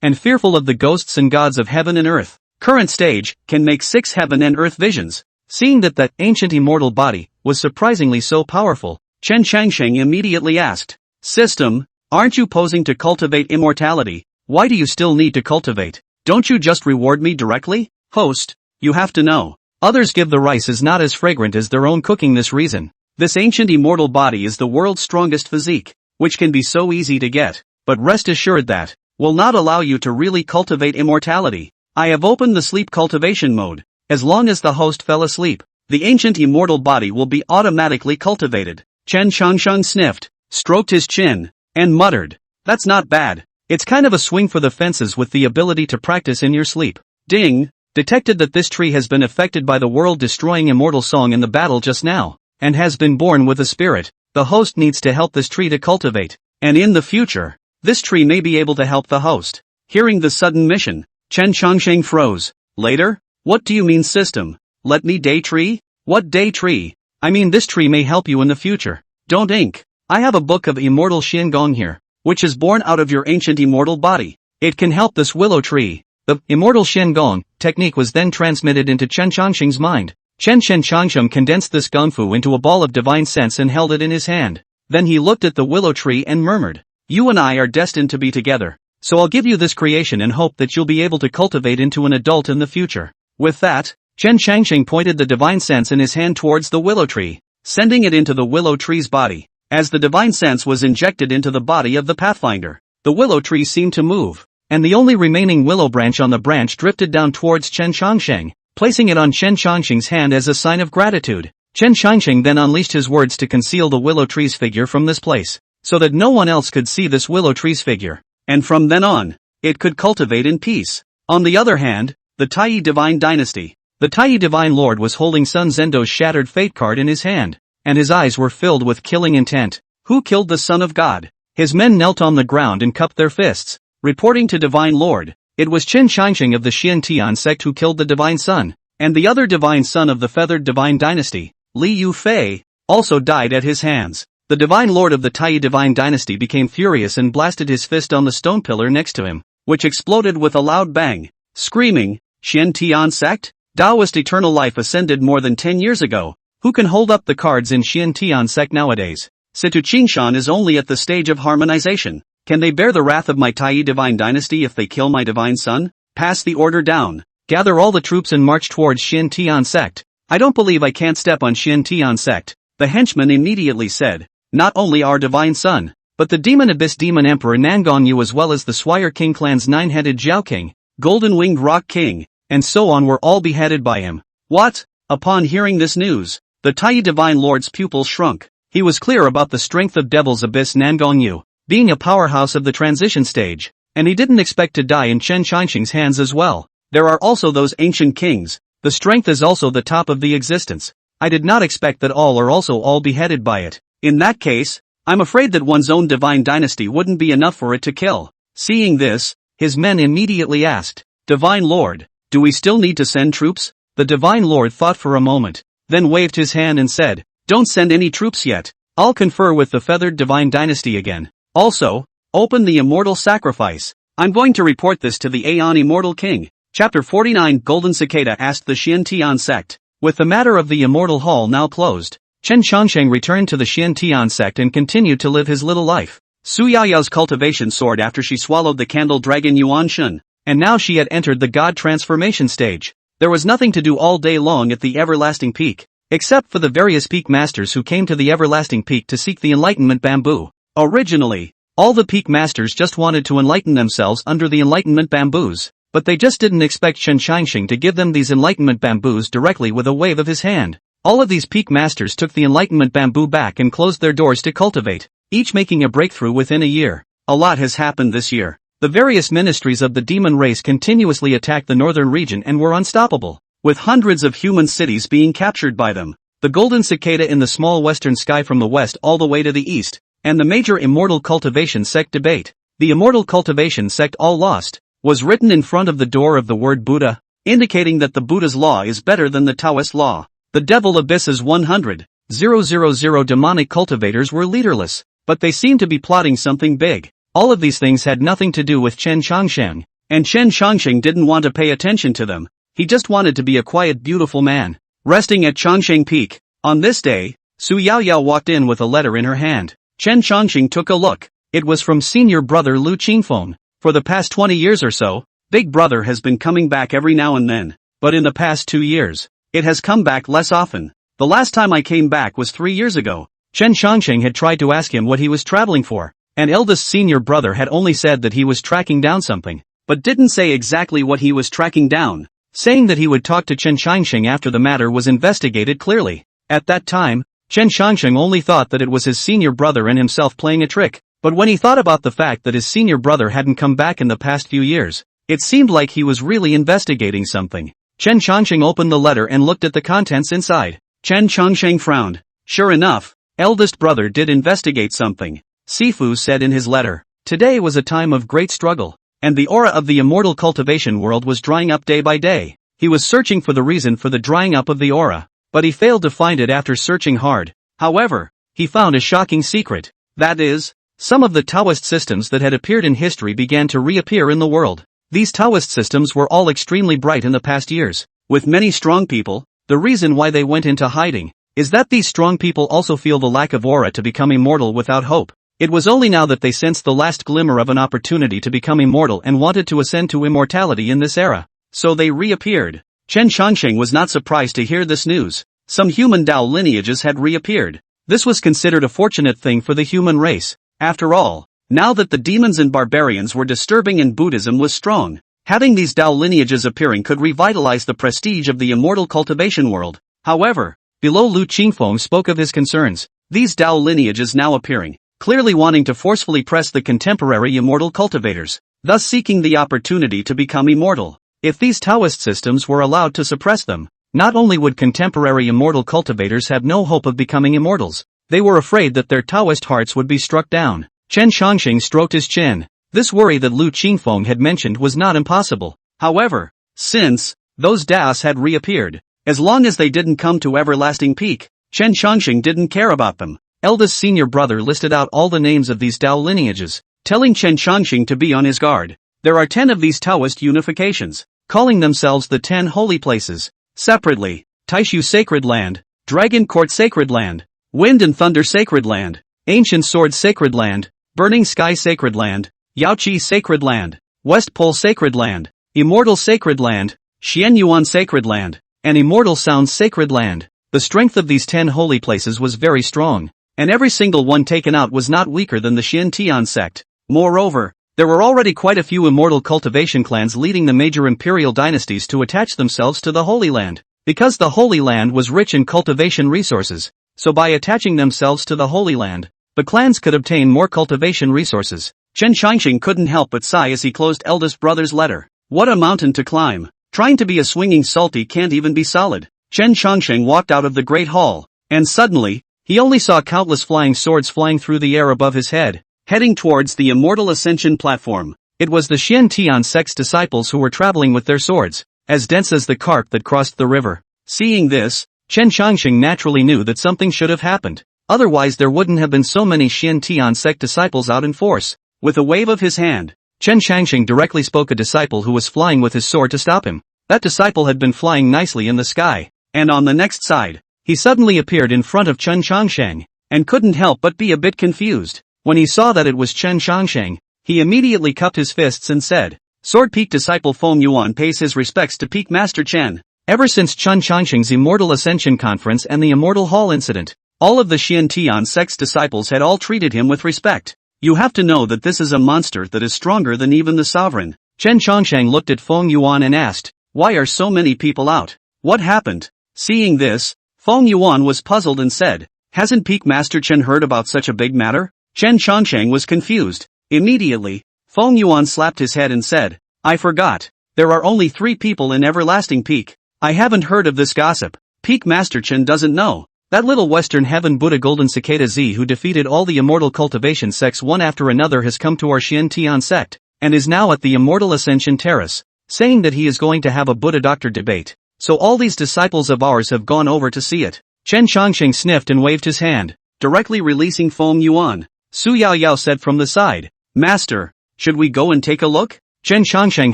and fearful of the ghosts and gods of heaven and earth. Current stage, can make 6 heaven and earth visions. Seeing that ancient immortal body was surprisingly so powerful, Chen Changsheng immediately asked, "System, aren't you posing to cultivate immortality? Why do you still need to cultivate? Don't you just reward me directly?" Host, you have to know. Others give the rice is not as fragrant as their own cooking. This reason. This ancient immortal body is the world's strongest physique, which can be so easy to get, but rest assured that will not allow you to really cultivate immortality. I have opened the sleep cultivation mode. As long as the host fell asleep, the ancient immortal body will be automatically cultivated. Chen Changsheng sniffed, stroked his chin, and muttered, "That's not bad. It's kind of a swing for the fences with the ability to practice in your sleep." Ding! Detected that this tree has been affected by the world-destroying immortal song in the battle just now, and has been born with a spirit. The host needs to help this tree to cultivate, and in the future, this tree may be able to help the host. Hearing the sudden mission, Chen Changsheng froze. Later? What do you mean, system? Let me day tree? What day tree? I mean this tree may help you in the future. Don't ink. I have a book of immortal Xiangong here, which is born out of your ancient immortal body. It can help this willow tree. The immortal Xiangong technique was then transmitted into Chen Changsheng's mind. Chen Changsheng condensed this gongfu into a ball of divine sense and held it in his hand. Then he looked at the willow tree and murmured, "You and I are destined to be together. So I'll give you this creation and hope that you'll be able to cultivate into an adult in the future." With that, Chen Changsheng pointed the divine sense in his hand towards the willow tree, sending it into the willow tree's body. As the divine sense was injected into the body of the Pathfinder, the willow tree seemed to move, and the only remaining willow branch on the branch drifted down towards Chen Changsheng, placing it on Chen Changsheng's hand as a sign of gratitude. Chen Changsheng then unleashed his words to conceal the willow tree's figure from this place, so that no one else could see this willow tree's figure, and from then on, it could cultivate in peace. On the other hand, the Taiyi Divine Dynasty. The Taiyi Divine Lord was holding Sun Zendo's shattered fate card in his hand, and his eyes were filled with killing intent. Who killed the Son of God? His men knelt on the ground and cupped their fists, reporting to Divine Lord. It was Chen Qianxing of the Xiantian sect who killed the Divine Son, and the other Divine Son of the Feathered Divine Dynasty, Li Yufei, also died at his hands. The Divine Lord of the Taiyi Divine Dynasty became furious and blasted his fist on the stone pillar next to him, which exploded with a loud bang, screaming, Xiantian sect? Taoist eternal life ascended more than 10 years ago. Who can hold up the cards in Xiantian sect nowadays? Situ Qingshan is only at the stage of harmonization. Can they bear the wrath of my Taiyi Divine Dynasty if they kill my Divine Son? Pass the order down. Gather all the troops and march towards Xiantian sect. I don't believe I can't step on Xiantian sect. The henchman immediately said. Not only our Divine Son, but the Demon Abyss Demon Emperor Nangongyu as well as the Swire King clan's nine-headed Jiao King, Golden Winged Rock King, and so on were all beheaded by him. What? Upon hearing this news, the Taiyi Divine Lord's pupils shrunk. He was clear about the strength of Devil's Abyss Nangongyu, being a powerhouse of the transition stage, and he didn't expect to die in Chen Qianxing's hands as well. There are also those ancient kings. The strength is also the top of the existence. I did not expect that all are also all beheaded by it. In that case, I'm afraid that one's own divine dynasty wouldn't be enough for it to kill. Seeing this, his men immediately asked, Divine Lord, do we still need to send troops? The Divine Lord thought for a moment, then waved his hand and said, Don't send any troops yet. I'll confer with the Feathered Divine Dynasty again. Also, open the Immortal Sacrifice. I'm going to report this to the Aeon Immortal King. Chapter 49 Golden Cicada asked the Xiantian sect. With the matter of the Immortal Hall now closed, Chen Qianxing returned to the Xiantian sect and continued to live his little life. Su Yaoyao's cultivation soared after she swallowed the candle dragon Yuan Shun, and now she had entered the god transformation stage. There was nothing to do all day long at the Everlasting Peak, except for the various peak masters who came to the Everlasting Peak to seek the Enlightenment Bamboo. Originally, all the peak masters just wanted to enlighten themselves under the Enlightenment Bamboos, but they just didn't expect Chen Qianxing to give them these Enlightenment Bamboos directly with a wave of his hand. All of these peak masters took the Enlightenment Bamboo back and closed their doors to cultivate, each making a breakthrough within a year. A lot has happened this year. The various ministries of the demon race continuously attacked the northern region and were unstoppable, with hundreds of human cities being captured by them. The golden cicada in the small western sky from the west all the way to the east, and the major immortal cultivation sect debate. The immortal cultivation sect all lost, was written in front of the door of the word Buddha, indicating that the Buddha's law is better than the Taoist law. The Devil Abyss's 100,000 demonic cultivators were leaderless, but they seemed to be plotting something big. All of these things had nothing to do with Chen Qianxing, and Chen Qianxing didn't want to pay attention to them. He just wanted to be a quiet, beautiful man, resting at Changsheng Peak. On this day, Su Yaoyao walked in with a letter in her hand. Chen Qianxing took a look. It was from senior brother Lu Qingfeng. For the past 20 years or so, Big Brother has been coming back every now and then, but in the past 2 years, it has come back less often. The last time I came back was 3 years ago. Chen Qianxing had tried to ask him what he was traveling for, and eldest senior brother had only said that he was tracking down something, but didn't say exactly what he was tracking down, saying that he would talk to Chen Qianxing after the matter was investigated clearly. At that time, Chen Qianxing only thought that it was his senior brother and himself playing a trick, but when he thought about the fact that his senior brother hadn't come back in the past few years, it seemed like he was really investigating something. Chen Qianxing opened the letter and looked at the contents inside. Chen Qianxing frowned. Sure enough, eldest brother did investigate something. Sifu said in his letter, today was a time of great struggle, and the aura of the immortal cultivation world was drying up day by day. He was searching for the reason for the drying up of the aura, but he failed to find it after searching hard. However, he found a shocking secret. That is, some of the Taoist systems that had appeared in history began to reappear in the world. These Taoist systems were all extremely bright in the past years, with many strong people. The reason why they went into hiding is that these strong people also feel the lack of aura to become immortal without hope. It was only now that they sensed the last glimmer of an opportunity to become immortal and wanted to ascend to immortality in this era. So they reappeared. Chen Qianxing was not surprised to hear this news. Some human Dao lineages had reappeared. This was considered a fortunate thing for the human race. After all, now that the demons and barbarians were disturbing and Buddhism was strong, having these Dao lineages appearing could revitalize the prestige of the immortal cultivation world. However, below Lu Qingfeng spoke of his concerns. These Dao lineages now appearing, clearly wanting to forcefully press the contemporary immortal cultivators. thus seeking the opportunity to become immortal. If these Taoist systems were allowed to suppress them, not only would contemporary immortal cultivators have no hope of becoming immortals, they were afraid that their Taoist hearts would be struck down. Chen Chongqing stroked his chin. This worry that Lu Qingfeng had mentioned was not impossible. However, since those Daos had reappeared, as long as they didn't come to Everlasting Peak, Chen Chongqing didn't care about them. Eldest senior brother listed out all the names of these Dao lineages, telling Chen Chongqing to be on his guard. There are 10 of these Taoist unifications, calling themselves the 10 holy places. Separately, Taishu Sacred Land, Dragon Court Sacred Land, Wind and Thunder Sacred Land, Ancient Sword Sacred Land, Burning Sky Sacred Land, Yaoqi Sacred Land, West Pole Sacred Land, Immortal Sacred Land, Xianyuan Sacred Land, and Immortal Sounds Sacred Land. The strength of these 10 holy places was very strong, and every single one taken out was not weaker than the Xiantian sect. Moreover, there were already quite a few immortal cultivation clans leading the major imperial dynasties to attach themselves to the Holy Land, because the Holy Land was rich in cultivation resources, so by attaching themselves to the Holy Land, the clans could obtain more cultivation resources. Chen Chongqing couldn't help but sigh as he closed eldest brother's letter. What a mountain to climb. Trying to be a swinging salty can't even be solid. Chen Chongqing walked out of the great hall, and suddenly, he only saw countless flying swords flying through the air above his head, heading towards the Immortal Ascension platform. It was the Xiantian sect's disciples who were traveling with their swords, as dense as the carp that crossed the river. Seeing this, Chen Chongqing naturally knew that something should have happened, otherwise there wouldn't have been so many Xiantian sect disciples out in force. With a wave of his hand, Chen Chongqing directly spoke a disciple who was flying with his sword to stop him. That disciple had been flying nicely in the sky, and on the next side, he suddenly appeared in front of Chen Chongqing, and couldn't help but be a bit confused. When he saw that it was Chen Chongqing, he immediately cupped his fists and said, Sword Peak disciple Feng Yuan pays his respects to Peak Master Chen. Ever since Chen Chongqing's Immortal Ascension Conference and the Immortal Hall incident, all of the Xiantian sect's disciples had all treated him with respect. You have to know that this is a monster that is stronger than even the sovereign. Chen Chongqing looked at Feng Yuan and asked, why are so many people out? What happened? Seeing this, Feng Yuan was puzzled and said, hasn't Peak Master Chen heard about such a big matter? Chen Chongqing was confused. Immediately, Feng Yuan slapped his head and said, I forgot. There are only 3 people in Everlasting Peak. I haven't heard of this gossip. Peak Master Chen doesn't know. That little Western Heaven Buddha Golden Cicada Z who defeated all the immortal cultivation sects one after another has come to our Xiantian sect, and is now at the Immortal Ascension Terrace, saying that he is going to have a Buddha doctor debate. So all these disciples of ours have gone over to see it. Chen Chongqing sniffed and waved his hand, directly releasing Feng Yuan. Su Yaoyao said from the side, Master, should we go and take a look? Chen Chongqing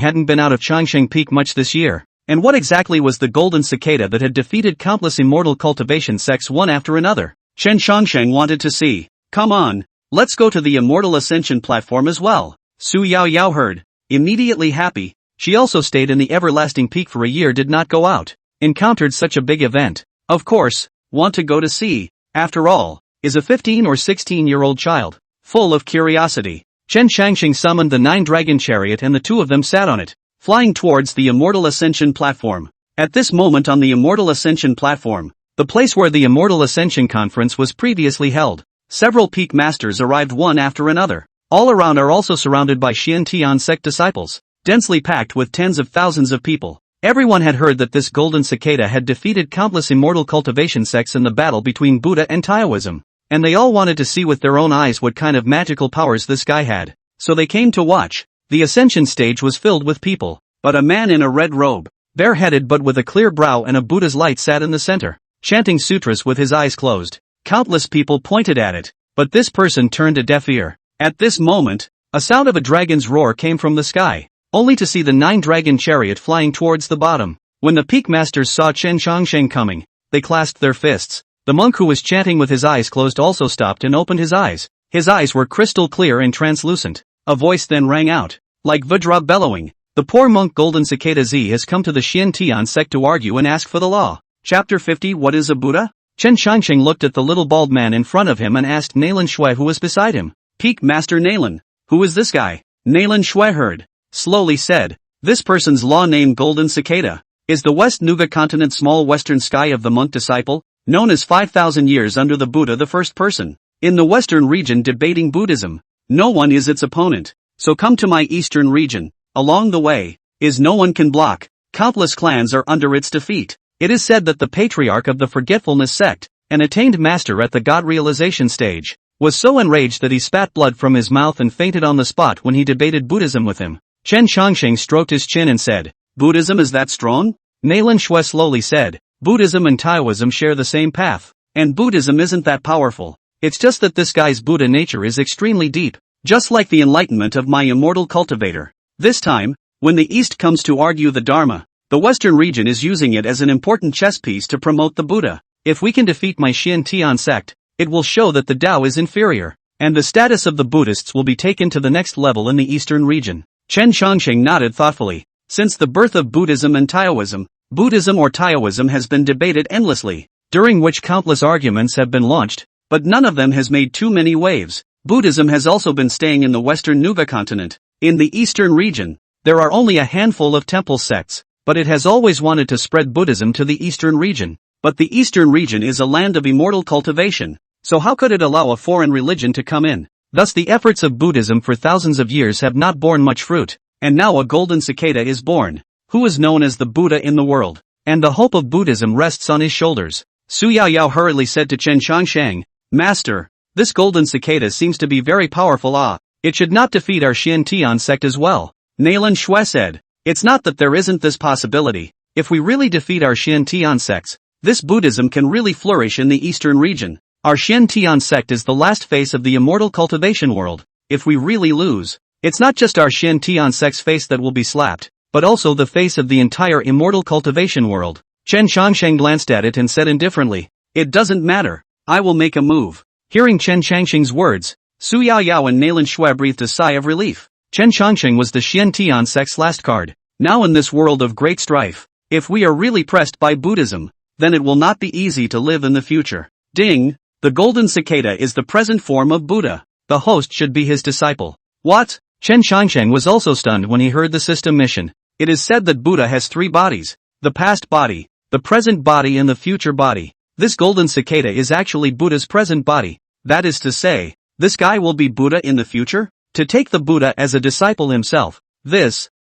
hadn't been out of Chongqing Peak much this year. And what exactly was the golden cicada that had defeated countless immortal cultivation sects one after another? Chen Chongqing wanted to see. Come on, let's go to the Immortal Ascension platform as well. Su Yaoyao heard, immediately happy. She also stayed in the Everlasting Peak for a year, did not go out. Encountered such a big event. Of course, want to go to see. After all, is a 15 or 16-year-old child. Full of curiosity. Chen Chongqing summoned the 9-dragon chariot and the 2 of them sat on it, flying towards the Immortal Ascension platform. At this moment on the Immortal Ascension platform, the place where the Immortal Ascension Conference was previously held, several peak masters arrived one after another. All around are also surrounded by Xiantian sect disciples, densely packed with tens of thousands of people. Everyone had heard that this golden cicada had defeated countless immortal cultivation sects in the battle between Buddha and Taoism, and they all wanted to see with their own eyes what kind of magical powers this guy had. So they came to watch. The ascension stage was filled with people, but a man in a red robe, bareheaded but with a clear brow and a Buddha's light sat in the center, chanting sutras with his eyes closed. Countless people pointed at it, but this person turned a deaf ear. At this moment, a sound of a dragon's roar came from the sky, only to see the 9-dragon chariot flying towards the bottom. When the peak masters saw Chen Chongqing coming, they clasped their fists. The monk who was chanting with his eyes closed also stopped and opened his eyes. His eyes were crystal clear and translucent. A voice then rang out, like Vajra bellowing, the poor monk Golden Cicada Z has come to the Xiantian sect to argue and ask for the law. Chapter 50 What is a Buddha? Chen Chongqing looked at the little bald man in front of him and asked Nalan Shui who was beside him. Peak Master Nalan, who is this guy? Nalan Shui heard, slowly said, this person's law named Golden Cicada, is the West Nuga continent small western sky of the monk disciple, known as 5,000 years under the Buddha the first person, in the western region debating Buddhism. No one is its opponent, so come to my eastern region. Along the way, is no one can block. Countless clans are under its defeat. It is said that the patriarch of the Forgetfulness sect, an attained master at the God realization stage, was so enraged that he spat blood from his mouth and fainted on the spot when he debated Buddhism with him. Chen Chongqing stroked his chin and said, Buddhism is that strong? Nailan Shui slowly said, Buddhism and Taoism share the same path, and Buddhism isn't that powerful. It's just that this guy's Buddha nature is extremely deep, just like the enlightenment of my immortal cultivator. This time, when the East comes to argue the Dharma, the Western region is using it as an important chess piece to promote the Buddha. If we can defeat my Xian sect, it will show that the Tao is inferior, and the status of the Buddhists will be taken to the next level in the Eastern region. Chen Chongqing nodded thoughtfully. Since the birth of Buddhism and Taoism, Buddhism or Taoism has been debated endlessly, during which countless arguments have been launched, but none of them has made too many waves. Buddhism has also been staying in the Western Nuba continent. In the Eastern region, there are only a handful of temple sects, but it has always wanted to spread Buddhism to the Eastern region. But the Eastern region is a land of immortal cultivation, so how could it allow a foreign religion to come in? Thus the efforts of Buddhism for thousands of years have not borne much fruit, and now a golden cicada is born, who is known as the Buddha in the world, and the hope of Buddhism rests on his shoulders. Su Yaoyao hurriedly said to Chen Chongqing, Master, this golden cicada seems to be very powerful. It should not defeat our Xian sect as well. Nailan Shui said, It's not that there isn't this possibility. If we really defeat our Xian sects, this Buddhism can really flourish in the Eastern region. Our Xian sect is the last face of the immortal cultivation world. If we really lose, it's not just our Xian sect's face that will be slapped, but also the face of the entire immortal cultivation world. Chen Chongqing glanced at it and said indifferently, It doesn't matter. I will make a move. Hearing Chen Chongqing's words, Su Yaoyao and Nailan Shui breathed a sigh of relief. Chen Chongqing was the Xian sect's last card. Now in this world of great strife, if we are really pressed by Buddhism, then it will not be easy to live in the future. Ding! The golden cicada is the present form of Buddha. The host should be his disciple. What? Chen Chongqing was also stunned when he heard the system mission. It is said that Buddha has 3 bodies. The past body, the present body and the future body. This golden cicada is actually Buddha's present body. That is to say, this guy will be Buddha in the future? To take the Buddha as a disciple himself.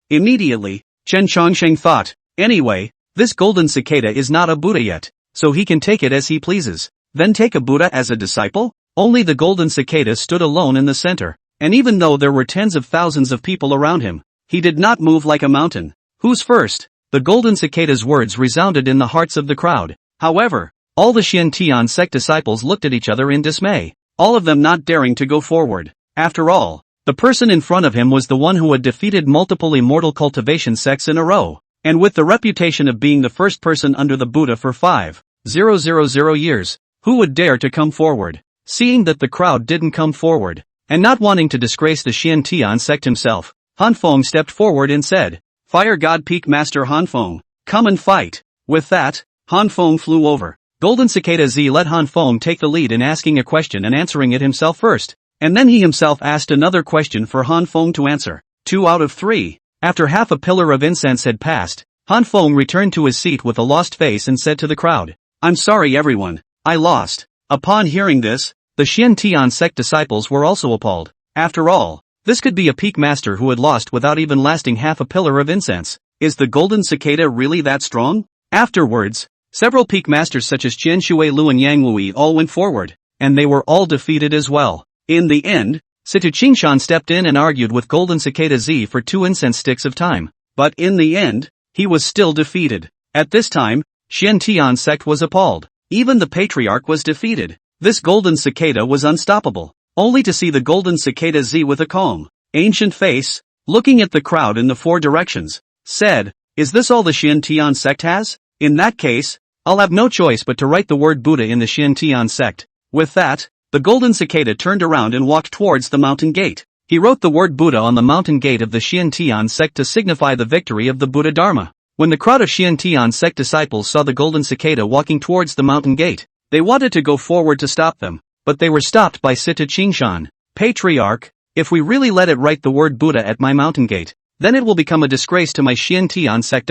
Immediately, Chen Chongqing thought, anyway, this golden cicada is not a Buddha yet, so he can take it as he pleases. Then take a Buddha as a disciple? Only the golden cicada stood alone in the center, and even though there were tens of thousands of people around him, he did not move like a mountain. Who's first? The golden cicada's words resounded in the hearts of the crowd. However, all the Xian sect disciples looked at each other in dismay, all of them not daring to go forward. After all, the person in front of him was the one who had defeated multiple immortal cultivation sects in a row, and with the reputation of being the first person under the Buddha for 5,000 years, who would dare to come forward? Seeing that the crowd didn't come forward, and not wanting to disgrace the Xian sect himself, Han Feng stepped forward and said, Fire God Peak Master Han Feng, come and fight. With that, Han Feng flew over. Golden Cicada Z let Han Feng take the lead in asking a question and answering it himself first, and then he himself asked another question for Han Feng to answer. 2 out of 3. After half a pillar of incense had passed, Han Feng returned to his seat with a lost face and said to the crowd, I'm sorry everyone, I lost. Upon hearing this, the Xian sect disciples were also appalled. After all, this could be a peak master who had lost without even lasting half a pillar of incense. Is the golden cicada really that strong? Afterwards, several peak masters such as Qian Shui Lu and Yang Wui all went forward, and they were all defeated as well. In the end, Situ Qingshan stepped in and argued with Golden Cicada Z for 2 incense sticks of time. But in the end, he was still defeated. At this time, Xian sect was appalled. Even the patriarch was defeated. This golden cicada was unstoppable. Only to see the Golden Cicada Z with a calm, ancient face, looking at the crowd in the 4 directions, said, Is this all the Xian sect has? In that case, I'll have no choice but to write the word Buddha in the Xian sect. With that, the golden cicada turned around and walked towards the mountain gate. He wrote the word Buddha on the mountain gate of the Xian sect to signify the victory of the Buddha Dharma. When the crowd of Xian sect disciples saw the golden cicada walking towards the mountain gate, they wanted to go forward to stop them, but they were stopped by Situ Qingshan. Patriarch, if we really let it write the word Buddha at my mountain gate, then it will become a disgrace to my Xian sect.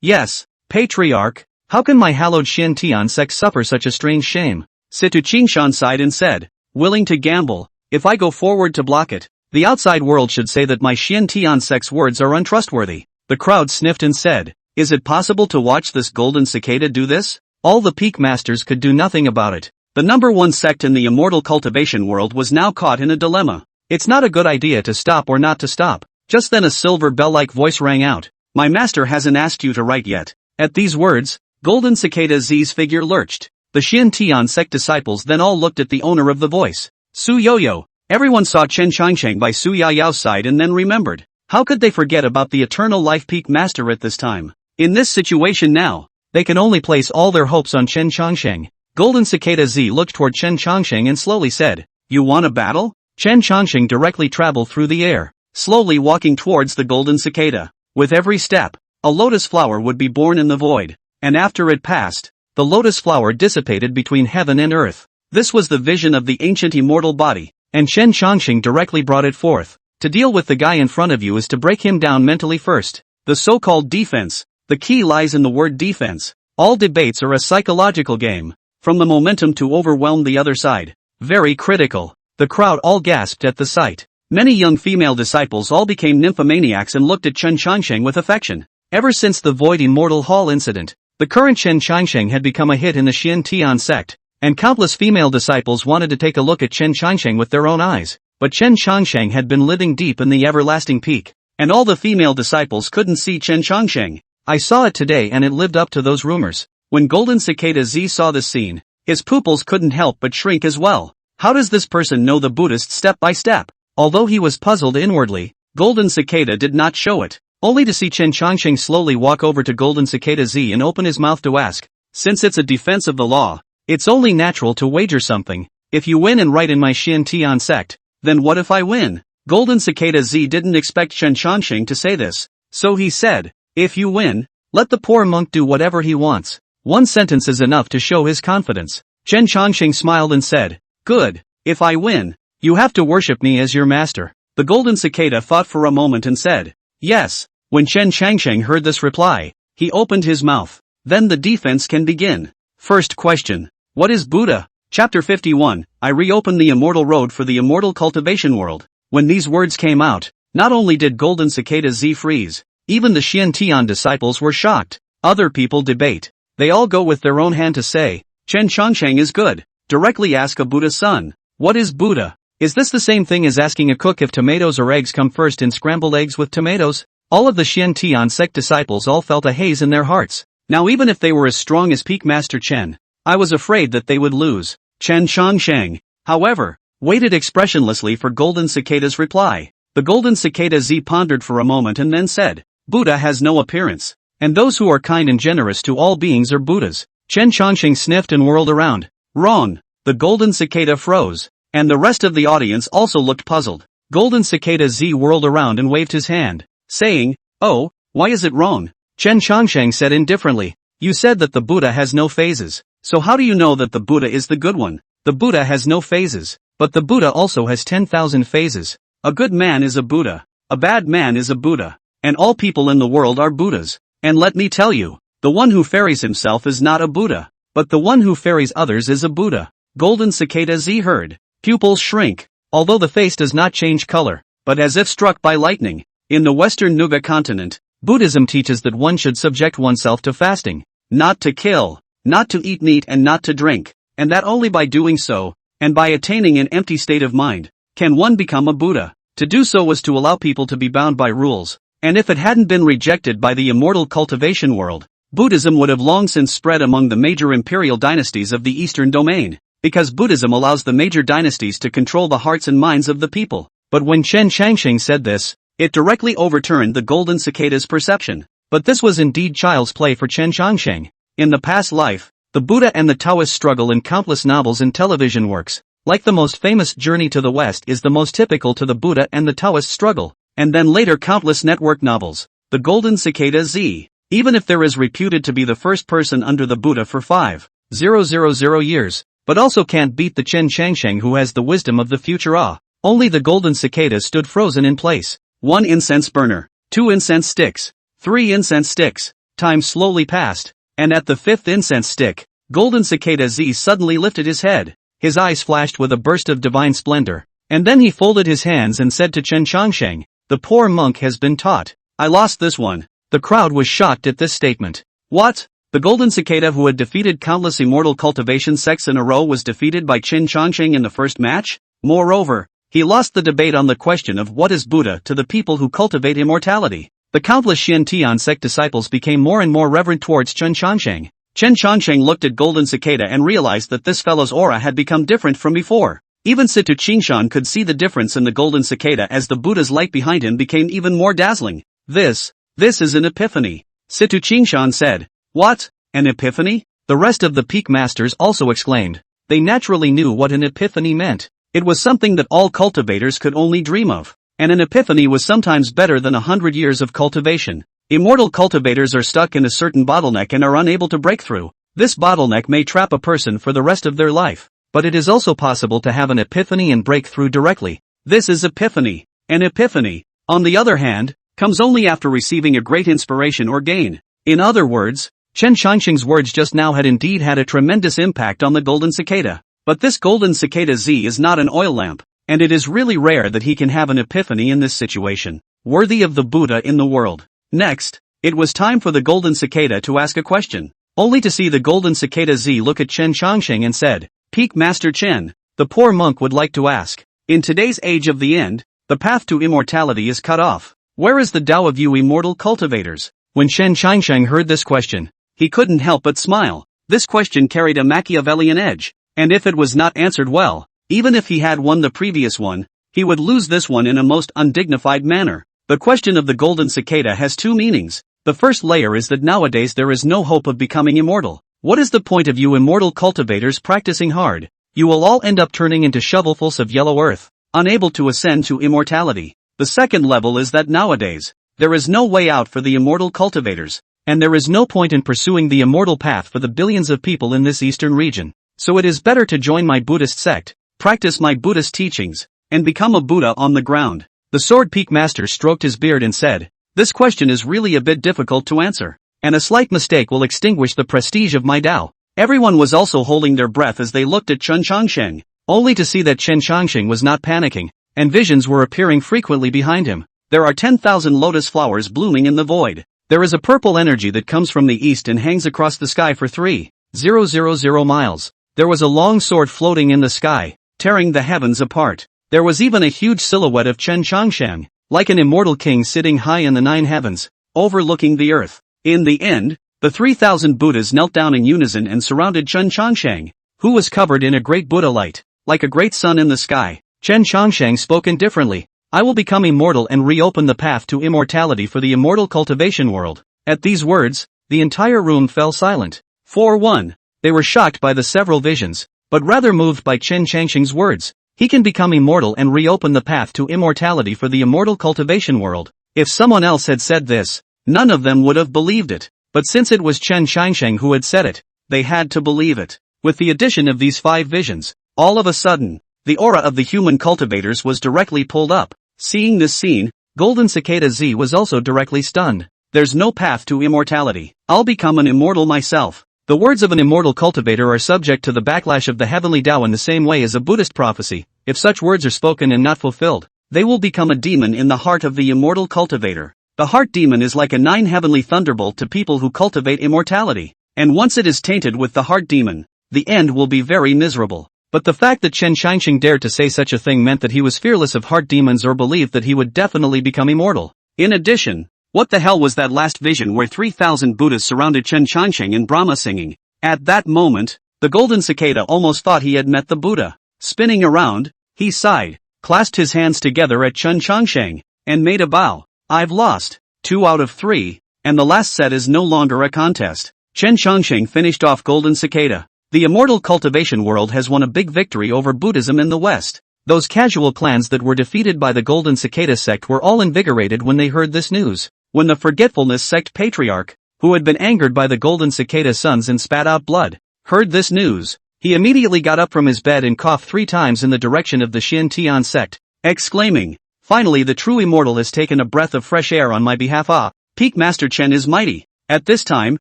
Yes, Patriarch, how can my hallowed Xian sect suffer such a strange shame? Situ Qingshan sighed and said, willing to gamble, if I go forward to block it, The outside world should say that my Xian Tiansek's words are untrustworthy. The crowd sniffed and said, is it possible to watch this golden cicada do this? All the peak masters could do nothing about it. The number one sect in the immortal cultivation world was now caught in a dilemma. It's not a good idea to stop or not to stop. Just then a silver bell-like voice rang out. My master hasn't asked you to write yet. At these words, Golden Cicada Z's figure lurched. The Xian Tian sect disciples then all looked at the owner of the voice. Su Yoyo. Everyone saw Chen Changsheng by Su Yaoyao's side and then remembered. How could they forget about the eternal life peak master at this time? In this situation now, they can only place all their hopes on Chen Changsheng. Golden Cicada Z looked toward Chen Changsheng and slowly said, you want a battle? Chen Changsheng directly traveled through the air, slowly walking towards the Golden Cicada. With every step, a lotus flower would be born in the void, and after it passed, the lotus flower dissipated between heaven and earth. This was the vision of the ancient immortal body, and Chen Changsheng directly brought it forth. To deal with the guy in front of you is to break him down mentally first. The so-called defense. The key lies in the word defense. All debates are a psychological game. From the momentum to overwhelm the other side. Very critical. The crowd all gasped at the sight. Many young female disciples all became nymphomaniacs and looked at Chen Changsheng with affection. Ever since the Void Immortal Hall incident, the current Chen Changsheng had become a hit in the Xian Tian sect, and countless female disciples wanted to take a look at Chen Changsheng with their own eyes. But Chen Changsheng had been living deep in the everlasting peak, and all the female disciples couldn't see Chen Changsheng. I saw it today and it lived up to those rumors. When Golden Cicada Z saw this scene, his pupils couldn't help but shrink as well. How does this person know the Buddhist step by step? Although he was puzzled inwardly, Golden Cicada did not show it, only to see Chen Changsheng slowly walk over to Golden Cicada Z and open his mouth to ask. Since it's a defense of the law, it's only natural to wager something. If you win and write in my Xian Tian sect, then what if I win? Golden Cicada Z didn't expect Chen Changsheng to say this, so he said, if you win, let the poor monk do whatever he wants. One sentence is enough to show his confidence. Chen Changsheng smiled and said, good, if I win, you have to worship me as your master. The Golden Cicada thought for a moment and said, yes. When Chen Changsheng heard this reply, he opened his mouth. Then the defense can begin. First question. What is Buddha? Chapter 51, I reopened the immortal road for the immortal cultivation world. When these words came out, not only did Golden Cicada Z freeze, even the Xian Tian disciples were shocked. Other people debate. They all go with their own hand to say, Chen Changsheng is good. Directly ask a Buddha son. What is Buddha? Is this the same thing as asking a cook if tomatoes or eggs come first in scrambled eggs with tomatoes? All of the Xian Tian sect disciples all felt a haze in their hearts. Now even if they were as strong as Peak Master Chen, I was afraid that they would lose. Chen Changsheng, however, waited expressionlessly for Golden Cicada's reply. The Golden Cicada Z pondered for a moment and then said, Buddha has no appearance, and those who are kind and generous to all beings are Buddhas. Chen Changsheng sniffed and whirled around. Wrong. The Golden Cicada froze, and the rest of the audience also looked puzzled. Golden Cicada Z whirled around and waved his hand, saying, oh, why is it wrong? Chen Changsheng said indifferently, you said that the Buddha has no phases. So how do you know that the Buddha is the good one? The Buddha has no phases, but the Buddha also has 10,000 phases. A good man is a Buddha, a bad man is a Buddha, and all people in the world are Buddhas. And let me tell you, the one who ferries himself is not a Buddha, but the one who ferries others is a Buddha. Golden Cicada Z heard. Pupils shrink, although the face does not change color, but as if struck by lightning. In the Western Nuga continent, Buddhism teaches that one should subject oneself to fasting, not to kill, not to eat meat and not to drink, and that only by doing so, and by attaining an empty state of mind, can one become a Buddha. To do so was to allow people to be bound by rules, and if it hadn't been rejected by the immortal cultivation world, Buddhism would have long since spread among the major imperial dynasties of the Eastern domain, because Buddhism allows the major dynasties to control the hearts and minds of the people. But when Chen Changsheng said this, it directly overturned the Golden Cicada's perception. But this was indeed child's play for Chen Changsheng. In the past life, the Buddha and the Taoist struggle in countless novels and television works. Like the most famous Journey to the West is the most typical to the Buddha and the Taoist struggle, and then later countless network novels. The Golden Cicada Z, even if there is reputed to be the first person under the Buddha for 5,000 years, but also can't beat the Chen Changsheng who has the wisdom of the future. Only the Golden Cicada stood frozen in place. 1 incense burner, 2 incense sticks, 3 incense sticks. Time slowly passed, and at the 5th incense stick, Golden Cicada Z suddenly lifted his head. His eyes flashed with a burst of divine splendor, And then he folded his hands and said to Chen Changsheng, "The poor monk has been taught. I lost this one." The crowd was shocked at this statement. What? The golden cicada who had defeated countless immortal cultivation sects in a row was defeated by Chen Changsheng in the first match? Moreover, he lost the debate on the question of what is Buddha to the people who cultivate immortality. The countless Xiantian sect disciples became more and more reverent towards Chen Changsheng. Chen Changsheng looked at golden cicada and realized that this fellow's aura had become different from before. Even Situ Qingshan could see the difference in the golden cicada as the Buddha's light behind him became even more dazzling. This is an epiphany. Situ Qingshan said. What? An epiphany? The rest of the peak masters also exclaimed. They naturally knew what an epiphany meant. It was something that all cultivators could only dream of. And an epiphany was sometimes better than 100 years of cultivation. Immortal cultivators are stuck in a certain bottleneck and are unable to break through. This bottleneck may trap a person for the rest of their life. But it is also possible to have an epiphany and break through directly. This is epiphany. An epiphany, on the other hand, comes only after receiving a great inspiration or gain. In other words, Chen Changsheng's words just now had indeed had a tremendous impact on the golden cicada. But this golden cicada Z is not an oil lamp, and it is really rare that he can have an epiphany in this situation, worthy of the Buddha in the world. Next, it was time for the golden cicada to ask a question, only to see the golden cicada Z look at Chen Changsheng and said, "Peak Master Chen, the poor monk would like to ask, in today's age of the end, the path to immortality is cut off. Where is the Tao of you immortal cultivators?" When Chen Changsheng heard this question, he couldn't help but smile. This question carried a Machiavellian edge. And if it was not answered well, even if he had won the previous one, he would lose this one in a most undignified manner. The question of the golden cicada has two meanings. The first layer is that nowadays there is no hope of becoming immortal. What is the point of you immortal cultivators practicing hard? You will all end up turning into shovelfuls of yellow earth, unable to ascend to immortality. The second level is that nowadays, there is no way out for the immortal cultivators, and there is no point in pursuing the immortal path for the billions of people in this eastern region. So it is better to join my Buddhist sect, practice my Buddhist teachings, and become a Buddha on the ground. The Sword Peak Master stroked his beard and said, "This question is really a bit difficult to answer, and a slight mistake will extinguish the prestige of my Tao." Everyone was also holding their breath as they looked at Chen Changsheng, only to see that Chen Changsheng was not panicking, and visions were appearing frequently behind him. There are 10,000 lotus flowers blooming in the void. There is a purple energy that comes from the east and hangs across the sky for 3,000 miles. There was a long sword floating in the sky, tearing the heavens apart. There was even a huge silhouette of Chen Changsheng, like an immortal king sitting high in the 9 heavens, overlooking the earth. In the end, the 3,000 Buddhas knelt down in unison and surrounded Chen Changsheng, who was covered in a great Buddha light, like a great sun in the sky. Chen Changsheng spoke indifferently, "I will become immortal and reopen the path to immortality for the immortal cultivation world." At these words, the entire room fell silent. 4-1. They were shocked by the several visions, but rather moved by Chen Changsheng's words. He can become immortal and reopen the path to immortality for the immortal cultivation world. If someone else had said this, none of them would have believed it. But since it was Chen Changsheng who had said it, they had to believe it. With the addition of these 5 visions, all of a sudden, the aura of the human cultivators was directly pulled up. Seeing this scene, Golden Cicada Z was also directly stunned. There's no path to immortality. I'll become an immortal myself. The words of an immortal cultivator are subject to the backlash of the heavenly Tao in the same way as a Buddhist prophecy. If such words are spoken and not fulfilled, they will become a demon in the heart of the immortal cultivator. The heart demon is like a 9 heavenly thunderbolt to people who cultivate immortality. And once it is tainted with the heart demon, the end will be very miserable. But the fact that Chen Changsheng dared to say such a thing meant that he was fearless of heart demons or believed that he would definitely become immortal. In addition, what the hell was that last vision where 3,000 Buddhas surrounded Chen Changsheng in Brahma singing? At that moment, the golden cicada almost thought he had met the Buddha. Spinning around, he sighed, clasped his hands together at Chen Changsheng, and made a bow. "I've lost 2 out of 3, and the last set is no longer a contest." Chen Changsheng finished off Golden Cicada. The immortal cultivation world has won a big victory over Buddhism in the West. Those casual clans that were defeated by the Golden Cicada sect were all invigorated when they heard this news. When the Forgetfulness sect patriarch, who had been angered by the Golden Cicada sons and spat out blood, heard this news, he immediately got up from his bed and coughed 3 times in the direction of the Xiantian sect, exclaiming, "Finally the true immortal has taken a breath of fresh air on my behalf. Peak Master Chen is mighty." At this time,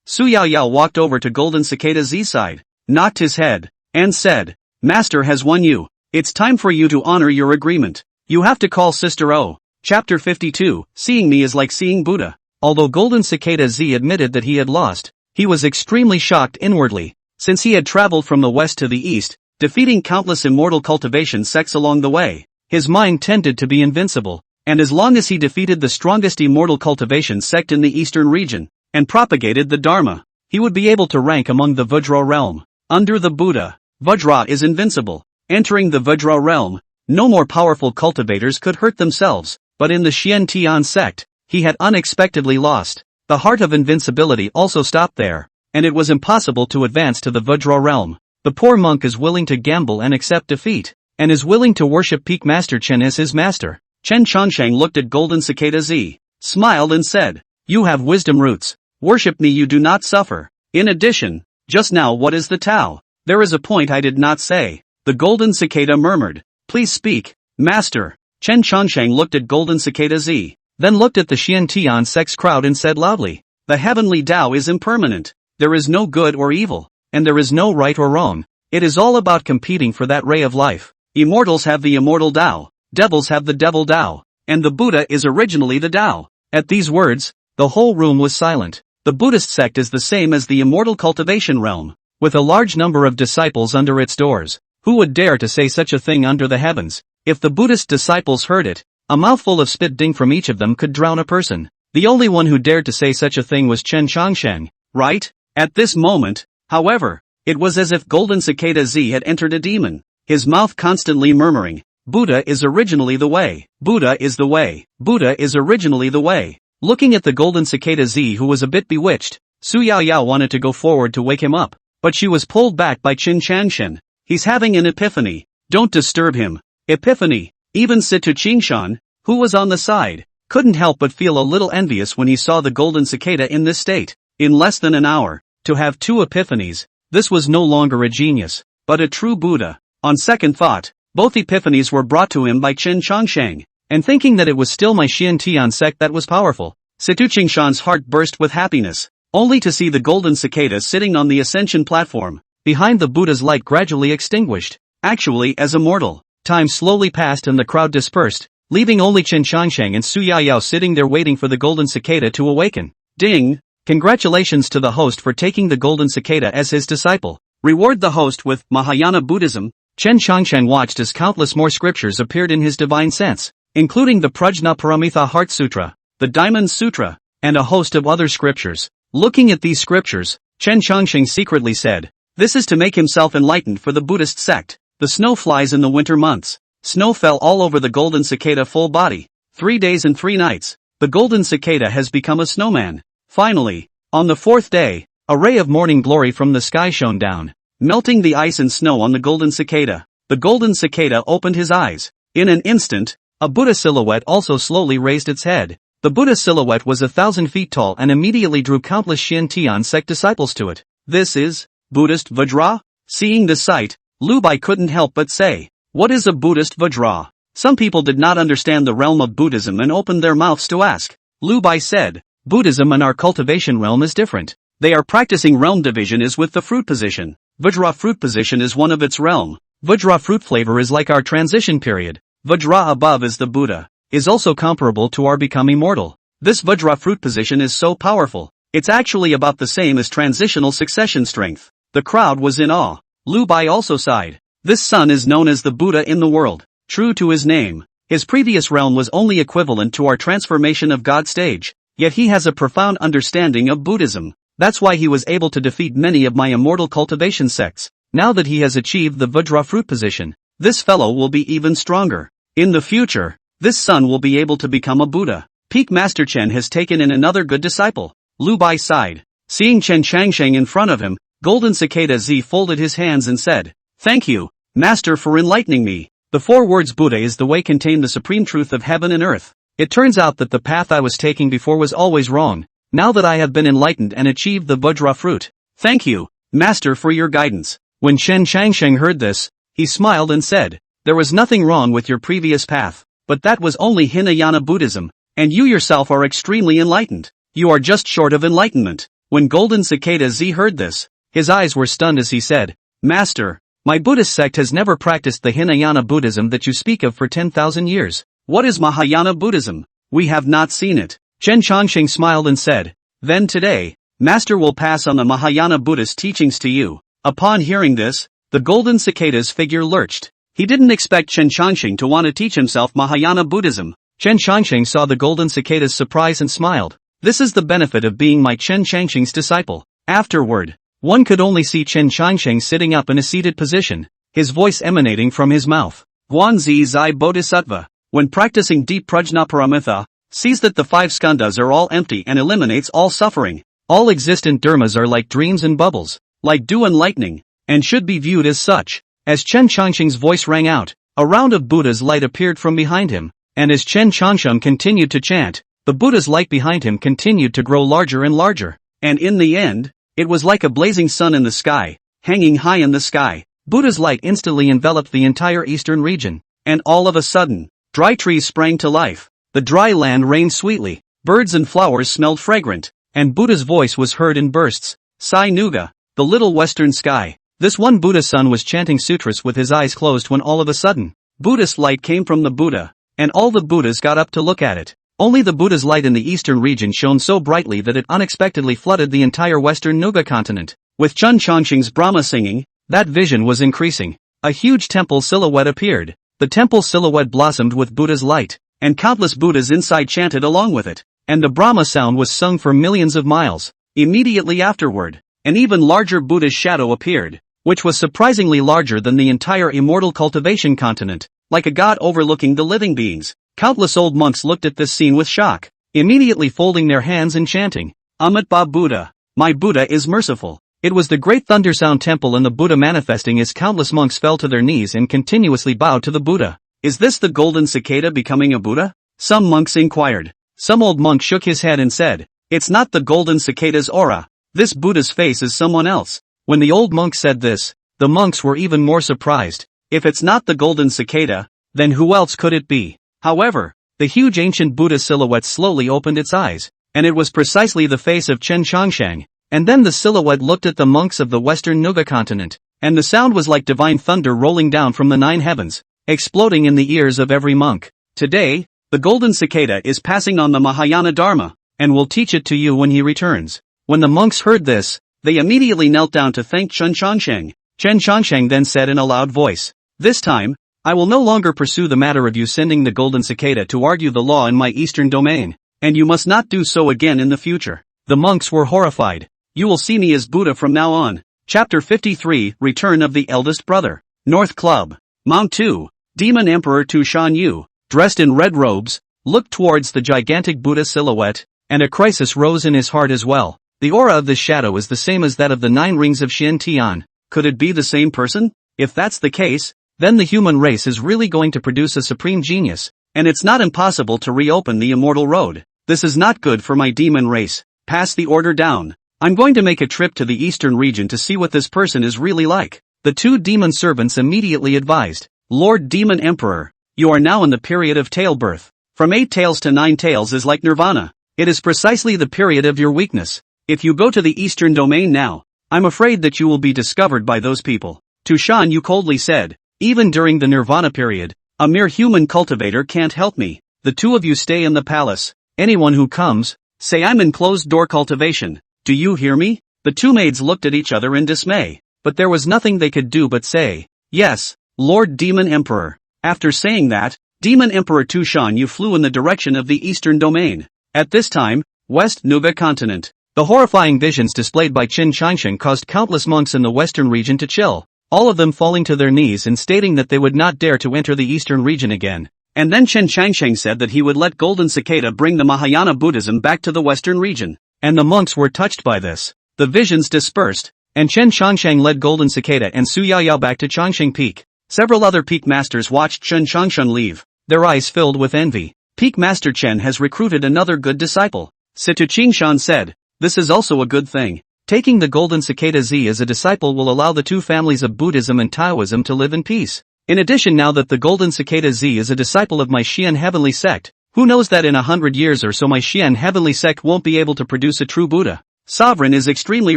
Su Yaoyao walked over to Golden Cicada Z's side, knocked his head, and said, "Master has won you. It's time for you to honor your agreement. You have to call Sister O. Chapter 52, Seeing me is like seeing Buddha. Although Golden Cicada Z admitted that he had lost, he was extremely shocked inwardly, since he had traveled from the west to the east, defeating countless immortal cultivation sects along the way. His mind tended to be invincible, and as long as he defeated the strongest immortal cultivation sect in the eastern region, and propagated the Dharma, he would be able to rank among the Vajra realm. Under the Buddha, Vajra is invincible. Entering the Vajra realm, no more powerful cultivators could hurt themselves, but in the Xiantian sect, he had unexpectedly lost. The heart of invincibility also stopped there, and it was impossible to advance to the Vajra realm. The poor monk is willing to gamble and accept defeat, and is willing to worship Peak Master Chen as his master. Chen Changsheng looked at Golden Cicada Z, smiled and said, "You have wisdom roots. Worship me, you do not suffer. In addition, just now what is the Tao? There is a point I did not say." The Golden Cicada murmured, "Please speak, Master." Chen Changsheng looked at Golden Cicada Z, then looked at the Xiantian sect's crowd and said loudly, "The heavenly Tao is impermanent. There is no good or evil, and there is no right or wrong. It is all about competing for that ray of life. Immortals have the immortal Tao, devils have the devil Tao, and the Buddha is originally the Tao." At these words, the whole room was silent. The Buddhist sect is the same as the immortal cultivation realm, with a large number of disciples under its doors. Who would dare to say such a thing under the heavens? If the Buddhist disciples heard it, a mouthful of spit ding from each of them could drown a person. The only one who dared to say such a thing was Chen Changsheng, right? At this moment, however, it was as if Golden Cicada Z had entered a demon, his mouth constantly murmuring, "Buddha is originally the way. Buddha is the way. Buddha is originally the way." Looking at the Golden Cicada Z, who was a bit bewitched, Su Yao Yao wanted to go forward to wake him up, but she was pulled back by Qin Changshen. "He's having an epiphany. Don't disturb him." Epiphany. Even Situ Qingshan, who was on the side, couldn't help but feel a little envious when he saw the Golden Cicada in this state. In less than an hour, to have 2 epiphanies, this was no longer a genius, but a true Buddha. On second thought, both epiphanies were brought to him by Chen Changsheng, and thinking that it was still my Xiantian sect that was powerful, Situ Qingshan's heart burst with happiness, only to see the Golden Cicada sitting on the ascension platform, behind the Buddha's light gradually extinguished. Actually, as immortal, time slowly passed and the crowd dispersed, leaving only Chen Changsheng and Su Yao Yao sitting there waiting for the Golden Cicada to awaken. Ding! Congratulations to the host for taking the Golden Cicada as his disciple. Reward the host with Mahayana Buddhism. Chen Changsheng watched as countless more scriptures appeared in his divine sense, including the Prajna Paramitha Heart Sutra, the Diamond Sutra, and a host of other scriptures. Looking at these scriptures, Chen Changsheng secretly said, "This is to make himself enlightened for the Buddhist sect." The snow flies in the winter months. Snow fell all over the Golden Cicada full body. 3 days and 3 nights. The Golden Cicada has become a snowman. Finally, on the 4th day, a ray of morning glory from the sky shone down, melting the ice and snow on the Golden Cicada. The Golden Cicada opened his eyes. In an instant, a Buddha silhouette also slowly raised its head. The Buddha silhouette was 1,000 feet tall and immediately drew countless Xiantian sect disciples to it. "This is Buddhist Vajra?" Seeing the sight, Lu Bai couldn't help but say, "What is a Buddhist Vajra?" Some people did not understand the realm of Buddhism and opened their mouths to ask. Lu Bai said, "Buddhism and our cultivation realm is different. They are practicing realm division is with the fruit position. Vajra fruit position is one of its realm. Vajra fruit flavor is like our transition period. Vajra above is the Buddha, is also comparable to our become immortal. This Vajra fruit position is so powerful, it's actually about the same as transitional succession strength." The crowd was in awe. Lu Bai also sighed. This son is known as the Buddha in the world. True to his name, his previous realm was only equivalent to our transformation of God stage, yet he has a profound understanding of Buddhism. That's why he was able to defeat many of my immortal cultivation sects. Now that he has achieved the Vajra fruit position, this fellow will be even stronger. In the future, this son will be able to become a Buddha. Peak Master Chen has taken in another good disciple. Lu Bai sighed. Seeing Chen Changsheng in front of him, Golden Cicada Z folded his hands and said, "Thank you, Master, for enlightening me." The 4 words Buddha is the way contain the supreme truth of heaven and earth. It turns out that the path I was taking before was always wrong, now that I have been enlightened and achieved the Vajra fruit. Thank you, Master, for your guidance. When Chen Changsheng heard this, he smiled and said, "There was nothing wrong with your previous path, but that was only Hinayana Buddhism, and you yourself are extremely enlightened. You are just short of enlightenment." When Golden Cicada Z heard this, his eyes were stunned as he said, "Master, My Buddhist sect has never practiced the Hinayana Buddhism that you speak of for 10,000 years. What is Mahayana Buddhism? We have not seen it. Chen Chongqing smiled and said, then today, Master will pass on the Mahayana Buddhist teachings to you. Upon hearing this, the golden cicada's figure lurched. He didn't expect Chen Chongqing to want to teach himself Mahayana Buddhism. Chen Chongqing saw the golden cicada's surprise and smiled. This is the benefit of being my Chen Chongqing's disciple. Afterward, one could only see Chen Chongqing sitting up in a seated position, his voice emanating from his mouth. Guanzi Zai Bodhisattva, when practicing deep prajnaparamita, sees that the 5 skandhas are all empty and eliminates all suffering. All existent dharmas are like dreams and bubbles, like dew and lightning, and should be viewed as such. As Chen Chongqing's voice rang out, a round of Buddha's light appeared from behind him, and as Chen Chongqing continued to chant, the Buddha's light behind him continued to grow larger and larger, and in the end, it was like a blazing sun in the sky, hanging high in the sky. Buddha's light instantly enveloped the entire eastern region, and all of a sudden, dry trees sprang to life, the dry land rained sweetly, birds and flowers smelled fragrant, and Buddha's voice was heard in bursts. Sai Nuga, the little western sky. This one Buddha son was chanting sutras with his eyes closed when all of a sudden, Buddhist light came from the Buddha, and all the Buddhas got up to look at it. Only the Buddha's light in the eastern region shone so brightly that it unexpectedly flooded the entire western Nuga continent. With Chen Chongqing's Brahma singing, that vision was increasing. A huge temple silhouette appeared. The temple silhouette blossomed with Buddha's light, and countless Buddhas inside chanted along with it, and the Brahma sound was sung for millions of miles. Immediately afterward, an even larger Buddha's shadow appeared, which was surprisingly larger than the entire immortal cultivation continent, like a god overlooking the living beings. Countless old monks looked at this scene with shock, immediately folding their hands and chanting, Amitba Buddha, my Buddha is merciful. It was the great Thundersound temple and the Buddha manifesting as countless monks fell to their knees and continuously bowed to the Buddha. Is this the golden cicada becoming a Buddha? Some monks inquired. Some old monk shook his head and said, it's not the golden cicada's aura. This Buddha's face is someone else. When the old monk said this, the monks were even more surprised. If it's not the golden cicada, then who else could it be? However, the huge ancient Buddha silhouette slowly opened its eyes, and it was precisely the face of Chen Chongqing. And then the silhouette looked at the monks of the western Nuga continent, and the sound was like divine thunder rolling down from the 9 heavens, exploding in the ears of every monk. Today, the golden cicada is passing on the Mahayana Dharma, and will teach it to you when he returns. When the monks heard this, they immediately knelt down to thank Chen Chongqing. Chen Chongqing then said in a loud voice, this time, I will no longer pursue the matter of you sending the golden cicada to argue the law in my eastern domain, and you must not do so again in the future. The monks were horrified. You will see me as Buddha from now on. Chapter 53, Return of the Eldest Brother. North Club. Mount 2. Demon Emperor Tu Shan Yu, dressed in red robes, looked towards the gigantic Buddha silhouette, and a crisis rose in his heart as well. The aura of this shadow is the same as that of the 9 rings of Xian Tian. Could it be the same person? If that's the case, then the human race is really going to produce a supreme genius, and it's not impossible to reopen the immortal road. This is not good for my demon race. Pass the order down. I'm going to make a trip to the eastern region to see what this person is really like. The 2 demon servants immediately advised, Lord Demon Emperor, you are now in the period of tail birth. From 8 tails to 9 tails is like nirvana. It is precisely the period of your weakness. If you go to the eastern domain now, I'm afraid that you will be discovered by those people. To Shan Yu coldly said, even during the nirvana period, a mere human cultivator can't help me. The 2 of you stay in the palace. Anyone who comes, say I'm in closed door cultivation. Do you hear me? The 2 maids looked at each other in dismay, but there was nothing they could do but say, yes, Lord Demon Emperor. After saying that, Demon Emperor Tu Shan Yu flew in the direction of the eastern domain. At this time, West Nuga continent. The horrifying visions displayed by Chen Chongqing caused countless monks in the western region to chill, all of them falling to their knees and stating that they would not dare to enter the eastern region again. And then Chen Chongqing said that he would let Golden Cicada bring the Mahayana Buddhism back to the western region. And the monks were touched by this. The visions dispersed, and Chen Chongqing led Golden Cicada and Su Yaoyao back to Chongqing Peak. Several other peak masters watched Chen Chongqing leave, their eyes filled with envy. Peak Master Chen has recruited another good disciple. Situ Qingshan said, this is also a good thing. Taking the Golden Cicada Z as a disciple will allow the 2 families of Buddhism and Taoism to live in peace. In addition, now that the Golden Cicada Z is a disciple of my Xian Heavenly Sect, who knows that in 100 years or so my Xian Heavenly Sect won't be able to produce a true Buddha. Sovereign is extremely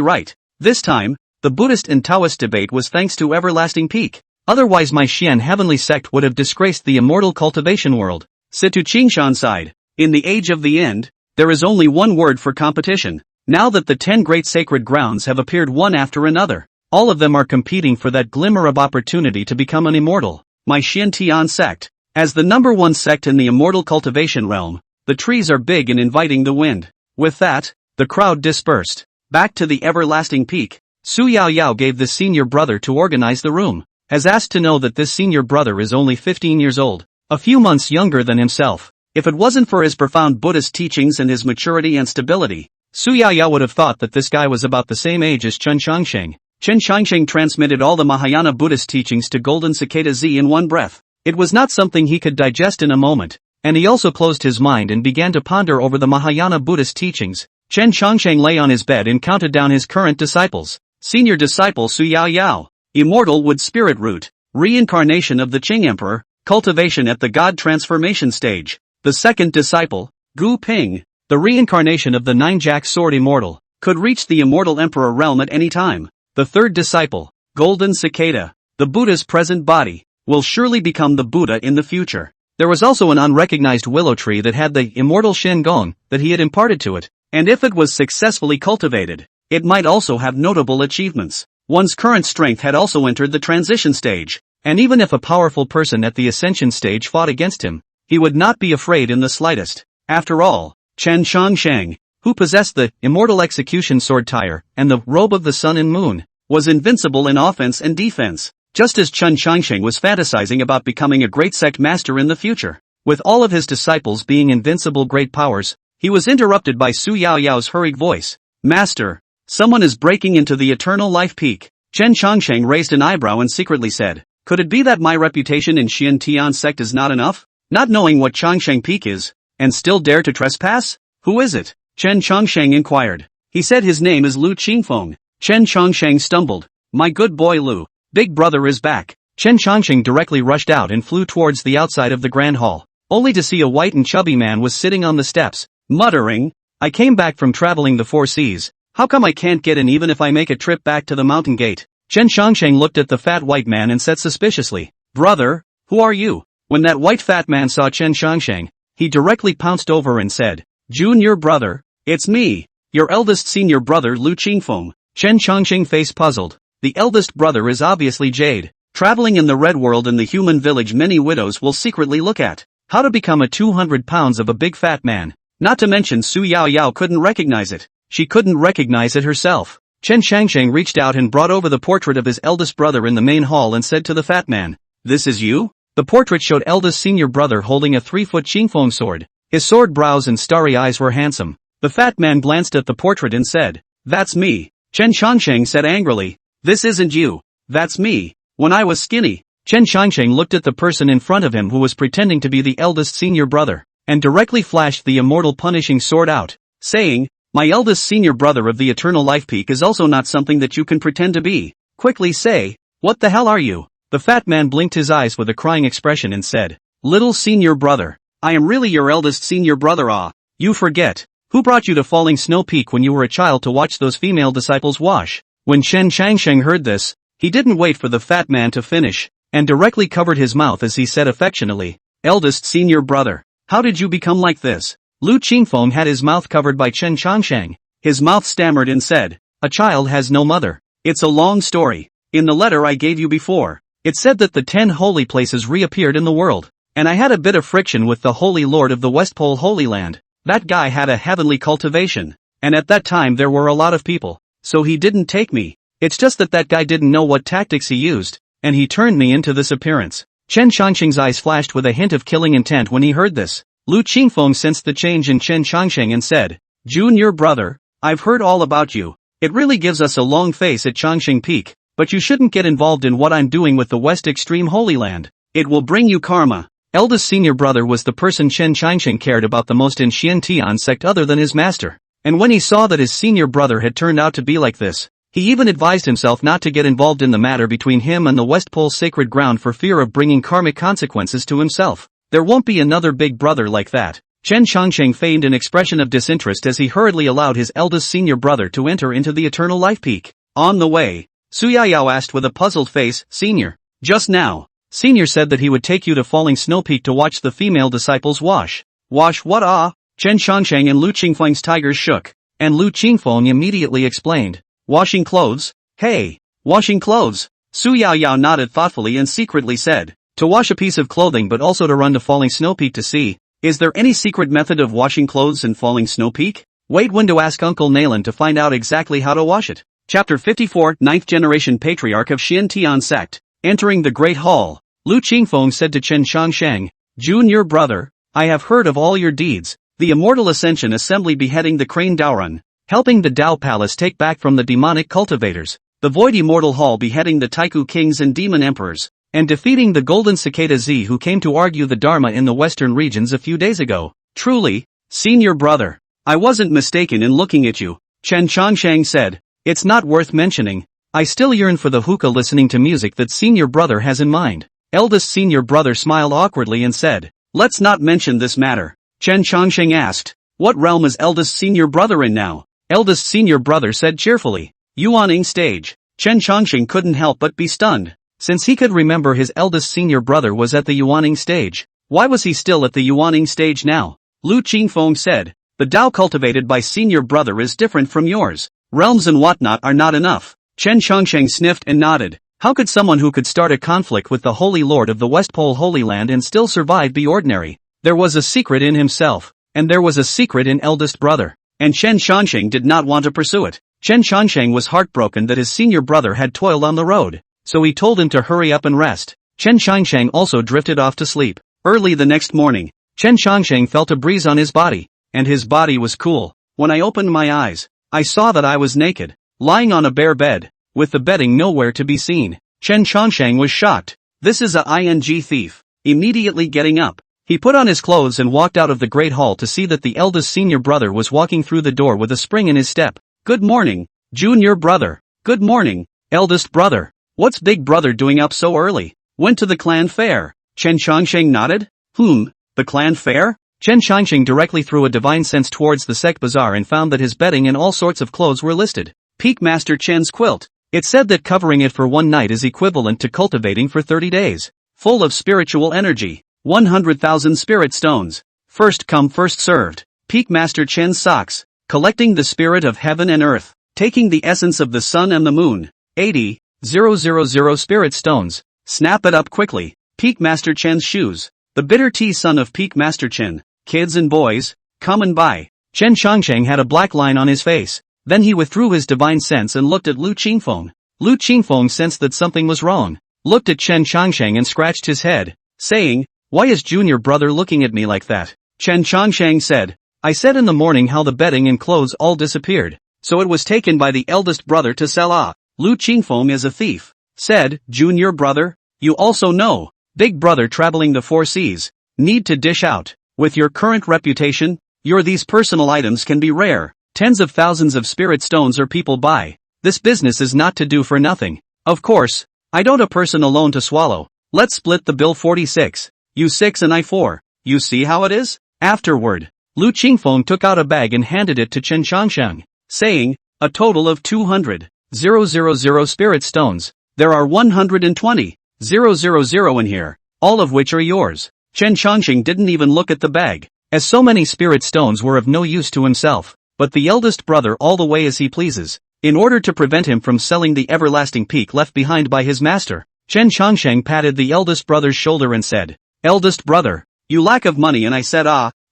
right. This time, The Buddhist and Taoist debate was thanks to everlasting peak. Otherwise my Xian heavenly sect would have disgraced the immortal cultivation world. Situ Qingshan sighed. In the age of the end, there is only one word for competition. Now that the 10 great sacred grounds have appeared one after another, all of them are competing for that glimmer of opportunity to become an immortal. My Xian Tian sect. As the number one sect in the immortal cultivation realm, the trees are big and inviting the wind. With that, the crowd dispersed. Back to the everlasting peak, Su Yaoyao gave the senior brother to organize the room. Has asked to know that this senior brother is only 15 years old, a few months younger than himself. If it wasn't for his profound Buddhist teachings and his maturity and stability, Su Yaoyao would have thought that this guy was about the same age as Chen Changsheng. Chen Changsheng transmitted all the Mahayana Buddhist teachings to Golden Cicada Z in one breath. It was not something he could digest in a moment, and he also closed his mind and began to ponder over the Mahayana Buddhist teachings. Chen Changsheng lay on his bed and counted down his current disciples. Senior disciple Su Yaoyao, immortal wood spirit root, reincarnation of the Qing Emperor, cultivation at the God transformation stage. The second disciple, Gu Ping, the reincarnation of the Nine-Jack sword immortal, could reach the immortal emperor realm at any time. The third disciple, Golden Cicada, the Buddha's present body, will surely become the Buddha in the future. There was also an unrecognized willow tree that had the immortal Shen Gong that he had imparted to it, and if it was successfully cultivated, it might also have notable achievements. One's current strength had also entered the transition stage, and even if a powerful person at the ascension stage fought against him, he would not be afraid in the slightest. After all, Chen Changsheng, who possessed the immortal execution sword tire and the robe of the sun and moon, was invincible in offense and defense, just as Chen Changsheng was fantasizing about becoming a great sect master in the future. With all of his disciples being invincible great powers, he was interrupted by Su Yaoyao's hurried voice. Master, someone is breaking into the eternal life peak. Chen Changsheng raised an eyebrow and secretly said, could it be that my reputation in Xian Tian sect is not enough? Not knowing what Changsheng peak is, and still dare to trespass? Who is it? Chen Changsheng inquired. He said his name is Lu Qingfeng. Chen Changsheng stumbled. My good boy Lu, big brother is back. Chen Changsheng directly rushed out and flew towards the outside of the grand hall, only to see a white and chubby man was sitting on the steps, muttering, I came back from traveling the 4 seas. How come I can't get in even if I make a trip back to the mountain gate? Chen Changsheng looked at the fat white man and said suspiciously, brother, who are you? When that white fat man saw Chen Changsheng, he directly pounced over and said, Junior brother, it's me, your eldest senior brother Lu Qingfeng. Chen Changsheng face puzzled. The eldest brother is obviously Jade. Traveling in the red world in the human village many widows will secretly look at. How to become a 200 pounds of a big fat man. Not to mention Su Yaoyao couldn't recognize it. She couldn't recognize it herself. Chen Changsheng reached out and brought over the portrait of his eldest brother in the main hall and said to the fat man, this is you? The portrait showed eldest senior brother holding a 3-foot Qingfeng sword. His sword brows and starry eyes were handsome. The fat man glanced at the portrait and said, that's me. Chen Changsheng said angrily, this isn't you. That's me. When I was skinny. Chen Changsheng looked at the person in front of him who was pretending to be the eldest senior brother, and directly flashed the immortal punishing sword out, saying, my eldest senior brother of the eternal life peak is also not something that you can pretend to be. Quickly say, what the hell are you? The fat man blinked his eyes with a crying expression and said, little senior brother, I am really your eldest senior brother. Ah, you forget. Who brought you to Falling Snow Peak when you were a child to watch those female disciples wash? When Chen Changsheng heard this, he didn't wait for the fat man to finish, and directly covered his mouth as he said affectionately, eldest senior brother, how did you become like this? Lu Qingfeng had his mouth covered by Chen Changsheng. His mouth stammered and said, a child has no mother. It's a long story. In the letter I gave you before, it said that the 10 holy places reappeared in the world, and I had a bit of friction with the Holy Lord of the West Pole Holy Land. That guy had a heavenly cultivation, and at that time there were a lot of people, so he didn't take me. It's just that guy didn't know what tactics he used, and he turned me into this appearance. Chen Changsheng's eyes flashed with a hint of killing intent when he heard this. Lu Qingfeng sensed the change in Chen Changsheng and said, Junior brother, I've heard all about you. It really gives us a long face at Changsheng Peak, but you shouldn't get involved in what I'm doing with the West Extreme Holy Land. It will bring you karma. Eldest senior brother was the person Chen Changsheng cared about the most in Xian Tian sect other than his master. And when he saw that his senior brother had turned out to be like this, he even advised himself not to get involved in the matter between him and the West Pole sacred ground for fear of bringing karmic consequences to himself. There won't be another big brother like that. Chen Changsheng feigned an expression of disinterest as he hurriedly allowed his eldest senior brother to enter into the eternal life peak. On the way, Su Yao asked with a puzzled face, Senior. Just now, Senior said that he would take you to Falling Snow Peak to watch the female disciples wash. Wash what? Ah? Chen Changsheng and Lu Qingfeng's tigers shook, and Lu Qingfeng immediately explained. Washing clothes? Hey, washing clothes. Su Yao nodded thoughtfully and secretly said, to wash a piece of clothing but also to run to Falling Snow Peak to see. Is there any secret method of washing clothes in Falling Snow Peak? Wait when to ask Uncle Naylan to find out exactly how to wash it. Chapter 54, 9th Generation Patriarch of Xin Tian Sect. Entering the Great Hall, Lu Qingfeng said to Chen Changsheng, Junior brother, I have heard of all your deeds, the Immortal Ascension Assembly beheading the Crane Daorun, helping the Dao Palace take back from the demonic cultivators, the Void Immortal Hall beheading the Taiku Kings and Demon Emperors, and defeating the Golden Cicada Z who came to argue the Dharma in the western regions a few days ago. Truly, senior brother, I wasn't mistaken in looking at you, Chen Changsheng said. It's not worth mentioning. I still yearn for the hookah listening to music that senior brother has in mind. Eldest senior brother smiled awkwardly and said, let's not mention this matter. Chen Changsheng asked, what realm is eldest senior brother in now? Eldest senior brother said cheerfully, Yuaning stage. Chen Changsheng couldn't help but be stunned. Since he could remember his eldest senior brother was at the Yuaning stage, why was he still at the Yuaning stage now? Lu Qingfeng said, the Dao cultivated by senior brother is different from yours. Realms and whatnot are not enough. Chen Changsheng sniffed and nodded. How could someone who could start a conflict with the Holy Lord of the West Pole Holy Land and still survive be ordinary? There was a secret in himself, and there was a secret in eldest brother, and Chen Changsheng did not want to pursue it. Chen Changsheng was heartbroken that his senior brother had toiled on the road, so he told him to hurry up and rest. Chen Changsheng also drifted off to sleep. Early the next morning, Chen Changsheng felt a breeze on his body, and his body was cool. When I opened my eyes, I saw that I was naked, lying on a bare bed, with the bedding nowhere to be seen. Chen Changsheng was shocked. This is a ing thief. Immediately getting up, he put on his clothes and walked out of the great hall to see that the eldest senior brother was walking through the door with a spring in his step. Good morning, junior brother. Good morning, eldest brother. What's big brother doing up so early? Went to the clan fair. Chen Changsheng nodded. The clan fair? Chen Changsheng directly threw a divine sense towards the sect bazaar and found that his bedding and all sorts of clothes were listed. Peak Master Chen's quilt. It said that covering it for one night is equivalent to cultivating for 30 days. Full of spiritual energy. 100,000 spirit stones. First come first served. Peak Master Chen's socks. Collecting the spirit of heaven and earth. Taking the essence of the sun and the moon. 80,000 spirit stones. Snap it up quickly. Peak Master Chen's shoes. The bitter tea son of Peak Master Chen. Kids and boys, come and buy. Chen Changsheng had a black line on his face. Then he withdrew his divine sense and looked at Lu Qingfeng. Lu Qingfeng sensed that something was wrong, looked at Chen Changsheng and scratched his head, saying, why is junior brother looking at me like that? Chen Changsheng said, I said in the morning how the bedding and clothes all disappeared, so it was taken by the eldest brother to sell. Lu Qingfeng is a thief, said, junior brother, you also know, big brother traveling the 4 seas, need to dish out. With your current reputation, these personal items can be rare. Tens of thousands of spirit stones or people buy. This business is not to do for nothing. Of course, I don't a person alone to swallow. Let's split the bill 46. You 6 and I 4. You see how it is? Afterward, Lu Qingfeng took out a bag and handed it to Chen Changsheng, saying, a total of 200,000 spirit stones. There are 120,000 in here, all of which are yours. Chen Changsheng didn't even look at the bag, as so many spirit stones were of no use to himself, but the eldest brother all the way as he pleases. In order to prevent him from selling the everlasting peak left behind by his master, Chen Changsheng patted the eldest brother's shoulder and said, eldest brother, you lack of money and I said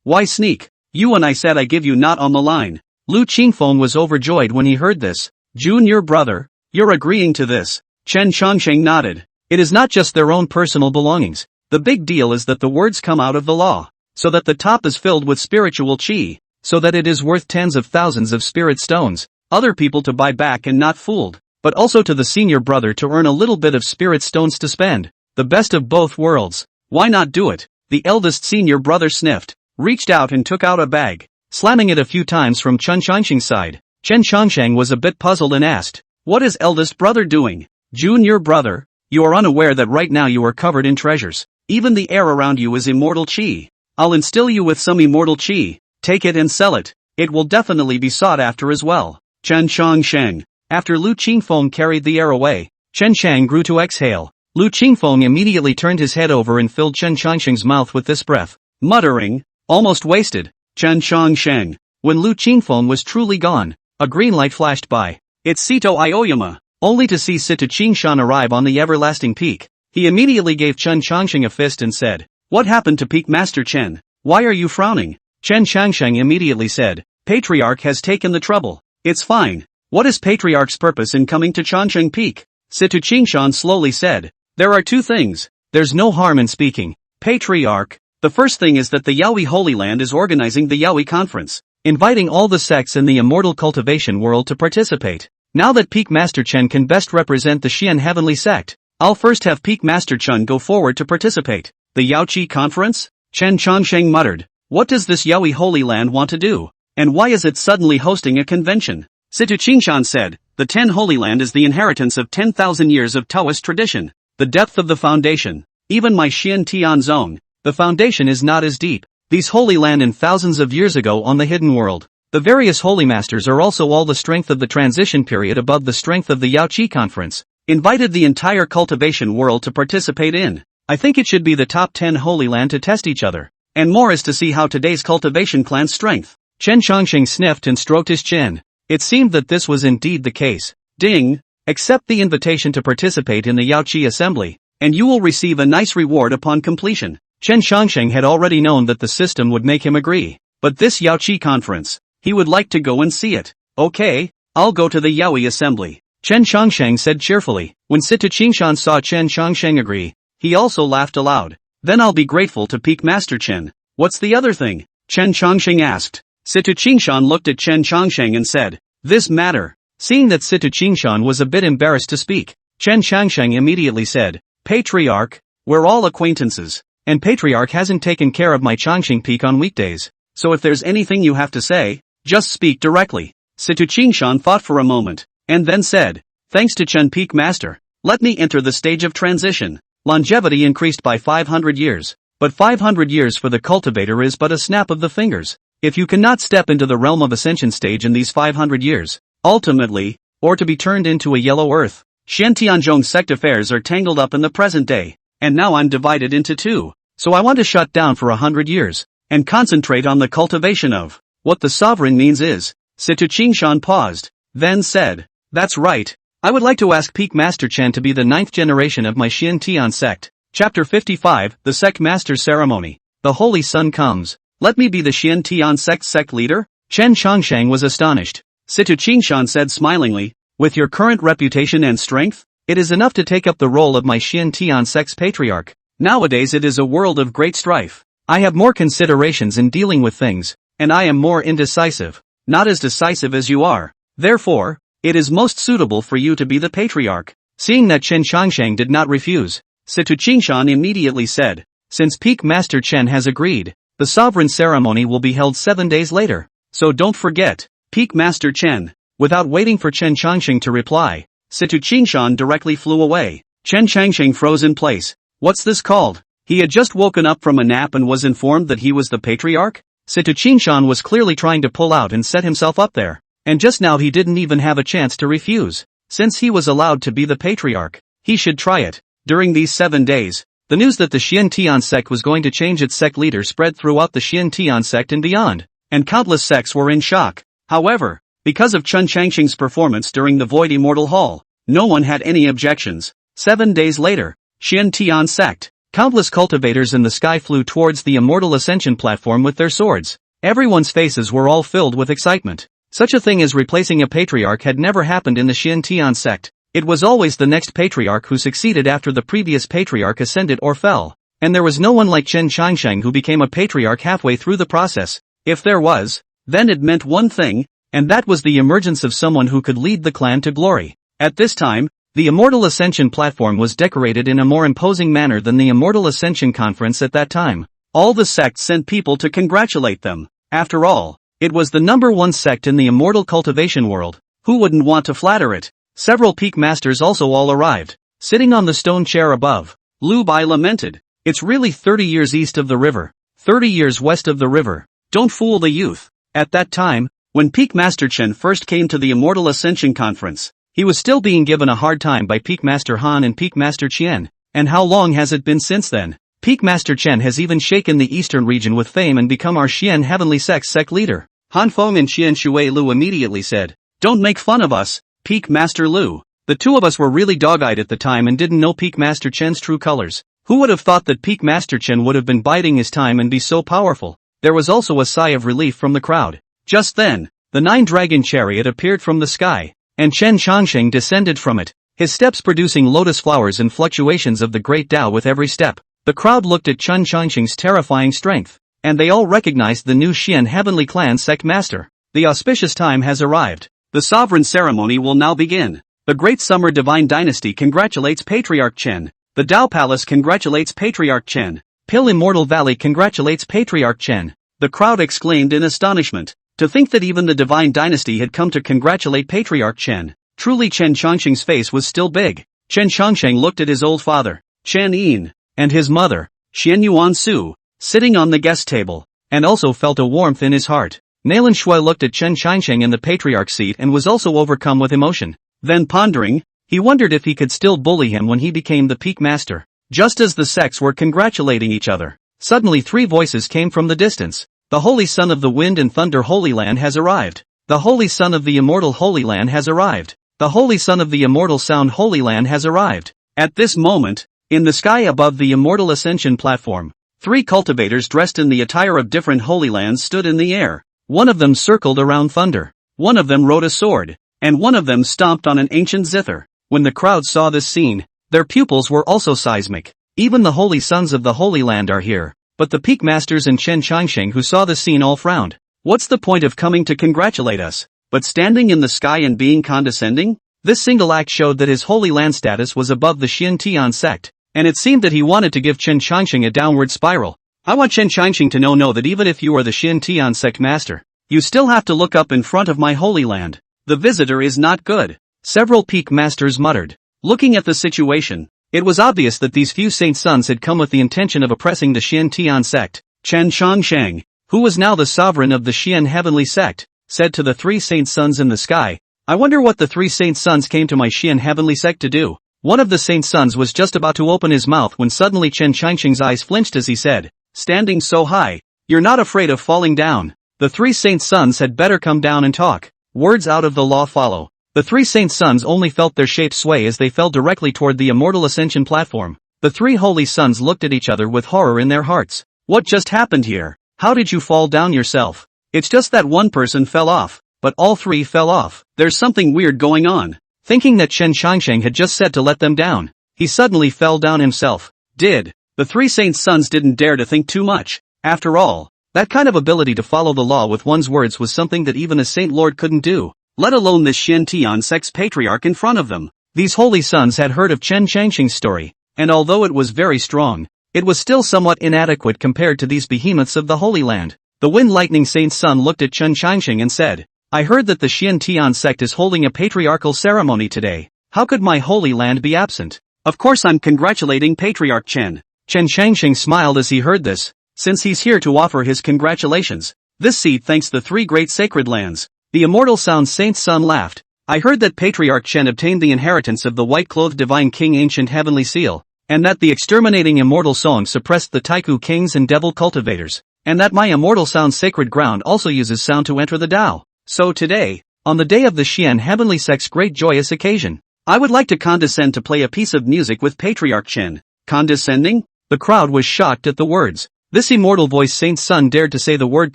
why sneak? You and I said I give you not on the line. Lu Qingfeng was overjoyed when he heard this. Junior brother, you're agreeing to this? Chen Changsheng nodded. It is not just their own personal belongings. The big deal is that the words come out of the law, so that the top is filled with spiritual chi, so that it is worth tens of thousands of spirit stones, other people to buy back and not fooled, but also to the senior brother to earn a little bit of spirit stones to spend. The best of both worlds. Why not do it? The eldest senior brother sniffed, reached out and took out a bag, slamming it a few times from Chen Changsheng's side. Chen Changsheng was a bit puzzled and asked, what is eldest brother doing? Junior brother, you are unaware that right now you are covered in treasures. Even the air around you is immortal chi. I'll instill you with some immortal chi. Take it and sell it. It will definitely be sought after as well. Chen Changsheng, After Lu Qingfeng carried the air away, Chen Chang grew to exhale. Lu Qingfeng immediately turned his head over and filled Chen Changsheng's mouth with this breath, muttering, almost wasted, Chen Changsheng. When Lu Qingfeng was truly gone, a green light flashed by. It's Sito Aoyama. Only to see Sito Qingshan arrive on the everlasting peak. He immediately gave Chen Changsheng a fist and said, "What happened to Peak Master Chen? Why are you frowning?" Chen Changsheng immediately said, "Patriarch has taken the trouble. It's fine. What is Patriarch's purpose in coming to Changsheng Peak?" Sito Qingshan slowly said, "There are two things. There's no harm in speaking. Patriarch. The first thing is that the Yaoi Holy Land is organizing the Yaoi Conference, inviting all the sects in the immortal cultivation world to participate. Now that Peak Master Chen can best represent the Xian Heavenly Sect, I'll first have Peak Master Chen go forward to participate." The Yaoqi Conference? Chen Changsheng muttered. What does this Yaoi Holy Land want to do? And why is it suddenly hosting a convention? Sito Qingshan said, "The 10 Holy Land is the inheritance of 10,000 years of Taoist tradition. The depth of the foundation. Even my Xian Tian zone. The foundation is not as deep. These Holy Land in thousands of years ago on the hidden world. The various Holy Masters are also all the strength of the transition period above the strength of the Yaoqi Conference. Invited the entire cultivation world to participate in. I think it should be the top 10 Holy Land to test each other. And more is to see how today's cultivation clan's strength." Chen Changsheng sniffed and stroked his chin. It seemed that this was indeed the case. Ding! Accept the invitation to participate in the Yaoqi Assembly, and you will receive a nice reward upon completion. Chen Changsheng had already known that the system would make him agree. But this Yaoqi Conference, he would like to go and see it. Okay, I'll go to the Yaoi Assembly, Chen Changsheng said cheerfully. When Sito Qingshan saw Chen Changsheng agree, he also laughed aloud. Then I'll be grateful to Peak Master Chen. What's the other thing? Chen Changsheng asked. Sito Qingshan looked at Chen Changsheng and said, "This matter." Seeing that Sito Qingshan was a bit embarrassed to speak, Chen Changsheng immediately said, "Patriarch, we're all acquaintances, and Patriarch hasn't taken care of my Changsheng Peak on weekdays, so if there's anything you have to say, just speak directly." Sito Qingshan thought for a moment, and then said, "Thanks to Chen Peak Master, let me enter the stage of transition." Longevity increased by 500 years, but 500 years for the cultivator is but a snap of the fingers. If you cannot step into the realm of ascension stage in these 500 years, ultimately, or to be turned into a yellow earth, Xiantianzhong's sect affairs are tangled up in the present day, and now I'm divided into two, so I want to shut down for 100 years, and concentrate on the cultivation of what the sovereign means is. Sito Qingshan paused, then said, "That's right. I would like to ask Peak Master Chen to be the 9th generation of my Xian Tian sect." Chapter 55, The Sect Master Ceremony. The Holy Sun comes. Let me be the Xian Tian sect leader? Chen Changsheng was astonished. Sito Qingshan said smilingly, "With your current reputation and strength, it is enough to take up the role of my Xian Tian sect's patriarch. Nowadays it is a world of great strife. I have more considerations in dealing with things, and I am more indecisive. Not as decisive as you are. Therefore, it is most suitable for you to be the patriarch." Seeing that Chen Changsheng did not refuse, Sito Qingshan immediately said, "Since Peak Master Chen has agreed, the sovereign ceremony will be held 7 days later. So don't forget, Peak Master Chen." Without waiting for Chen Changsheng to reply, Sito Qingshan directly flew away. Chen Changsheng froze in place. What's this called? He had just woken up from a nap and was informed that he was the patriarch? Sito Qingshan was clearly trying to pull out and set himself up there. And just now he didn't even have a chance to refuse. Since he was allowed to be the patriarch, he should try it. During these 7 days, the news that the Xian Tian sect was going to change its sect leader spread throughout the Xian Tian sect and beyond, and countless sects were in shock. However, because of Chen Changsheng's performance during the Void Immortal Hall, no one had any objections. 7 days later, Xian Tian sect, countless cultivators in the sky flew towards the Immortal Ascension platform with their swords. Everyone's faces were all filled with excitement. Such a thing as replacing a patriarch had never happened in the Xian Tian sect. It was always the next patriarch who succeeded after the previous patriarch ascended or fell, and there was no one like Chen Changsheng who became a patriarch halfway through the process. If there was, then it meant one thing, and that was the emergence of someone who could lead the clan to glory. At this time, the Immortal Ascension platform was decorated in a more imposing manner than the Immortal Ascension Conference at that time. All the sects sent people to congratulate them. After all, it was the #1 sect in the immortal cultivation world. Who wouldn't want to flatter it? Several peak masters also all arrived. Sitting on the stone chair above, Lu Bai lamented, "It's really 30 years east of the river, 30 years west of the river. Don't fool the youth." At that time, When Peak Master Chen first came to the Immortal Ascension Conference, he was still being given a hard time by Peak Master Han and Peak Master Qian. And how long has it been since then? Peak Master Chen has even shaken the eastern region with fame and become our Xian Heavenly sect leader. Han Feng and Qian Shui Lu immediately said, "Don't make fun of us, Peak Master Lu. The two of us were really dog-eyed at the time and didn't know Peak Master Chen's true colors. Who would have thought that Peak Master Chen would have been biding his time and be so powerful?" There was also a sigh of relief from the crowd. Just then, the 9-dragon chariot appeared from the sky, and Chen Changsheng descended from it, his steps producing lotus flowers and fluctuations of the great Tao with every step. The crowd looked at Chen Changsheng's terrifying strength, and they all recognized the new Xian Heavenly Clan sect master. The auspicious time has arrived. The sovereign ceremony will now begin. The Great Summer Divine Dynasty congratulates Patriarch Chen. The Tao Palace congratulates Patriarch Chen. Pill Immortal Valley congratulates Patriarch Chen. The crowd exclaimed in astonishment. To think that even the Divine Dynasty had come to congratulate Patriarch Chen. Truly Chen Changsheng's face was still big. Chen Changsheng looked at his old father, Chen Yin, and his mother, Xian Yuan Su, sitting on the guest table, and also felt a warmth in his heart. Nalan Shui looked at Chen Changsheng in the Patriarch seat and was also overcome with emotion. Then pondering, he wondered if he could still bully him when he became the Peak Master. Just as the sects were congratulating each other, suddenly 3 voices came from the distance. The Holy Son of the Wind and Thunder Holy Land has arrived. The Holy Son of the Immortal Holy Land has arrived. The Holy Son of the Immortal Sound Holy Land has arrived. At this moment, in the sky above the Immortal Ascension platform, 3 cultivators dressed in the attire of different Holy Lands stood in the air. One of them circled around thunder. One of them rode a sword. And one of them stomped on an ancient zither. When the crowd saw this scene, their pupils were also seismic. Even the Holy Sons of the Holy Land are here. But the Peak Masters and Chen Changsheng who saw the scene all frowned. What's the point of coming to congratulate us? But standing in the sky and being condescending? This single act showed that his Holy Land status was above the Xian Tian sect, and it seemed that he wanted to give Chen Changsheng a downward spiral. I want Chen Changsheng to know that even if you are the Xian Tian sect master, you still have to look up in front of my Holy Land. The visitor is not good. Several Peak Masters muttered. Looking at the situation, it was obvious that these few saint sons had come with the intention of oppressing the Xian Tian sect. Chen Changsheng, who was now the sovereign of the Xian Heavenly sect, said to the 3 saint sons in the sky, "I wonder what the 3 saint sons came to my Xian Heavenly sect to do." One of the saint sons was just about to open his mouth when suddenly Chen Changsheng's eyes flinched as he said, "Standing so high, you're not afraid of falling down. The 3 saint sons had better come down and talk." Words out of the law follow. The 3 saint sons only felt their shape sway as they fell directly toward the Immortal Ascension platform. The 3 holy sons looked at each other with horror in their hearts. What just happened here? How did you fall down yourself? It's just that one person fell off, but all 3 fell off. There's something weird going on. Thinking that Chen Changsheng had just said to let them down, he suddenly fell down himself. The 3 saint sons didn't dare to think too much. After all, that kind of ability to follow the law with one's words was something that even a saint lord couldn't do, let alone this Xian Tian sect's patriarch in front of them. These holy sons had heard of Chen Changsheng's story, and although it was very strong, it was still somewhat inadequate compared to these behemoths of the Holy Land. The Wind Lightning Saint's son looked at Chen Changsheng and said, "I heard that the Xian Tian sect is holding a patriarchal ceremony today. How could my Holy Land be absent? Of course I'm congratulating Patriarch Chen." Chen Changsheng smiled as he heard this, since he's here to offer his congratulations. This seed thanks the 3 great sacred lands. The Immortal Sound Saint's son laughed. "I heard that Patriarch Chen obtained the inheritance of the white-clothed Divine King Ancient Heavenly Seal, and that the exterminating Immortal Song suppressed the Taiku Kings and Devil Cultivators, and that my Immortal Sound Sacred Ground also uses sound to enter the Tao. So today, on the day of the Xian Heavenly Sect's great joyous occasion, I would like to condescend to play a piece of music with Patriarch Chen." Condescending? The crowd was shocked at the words. This immortal voice saint's son dared to say the word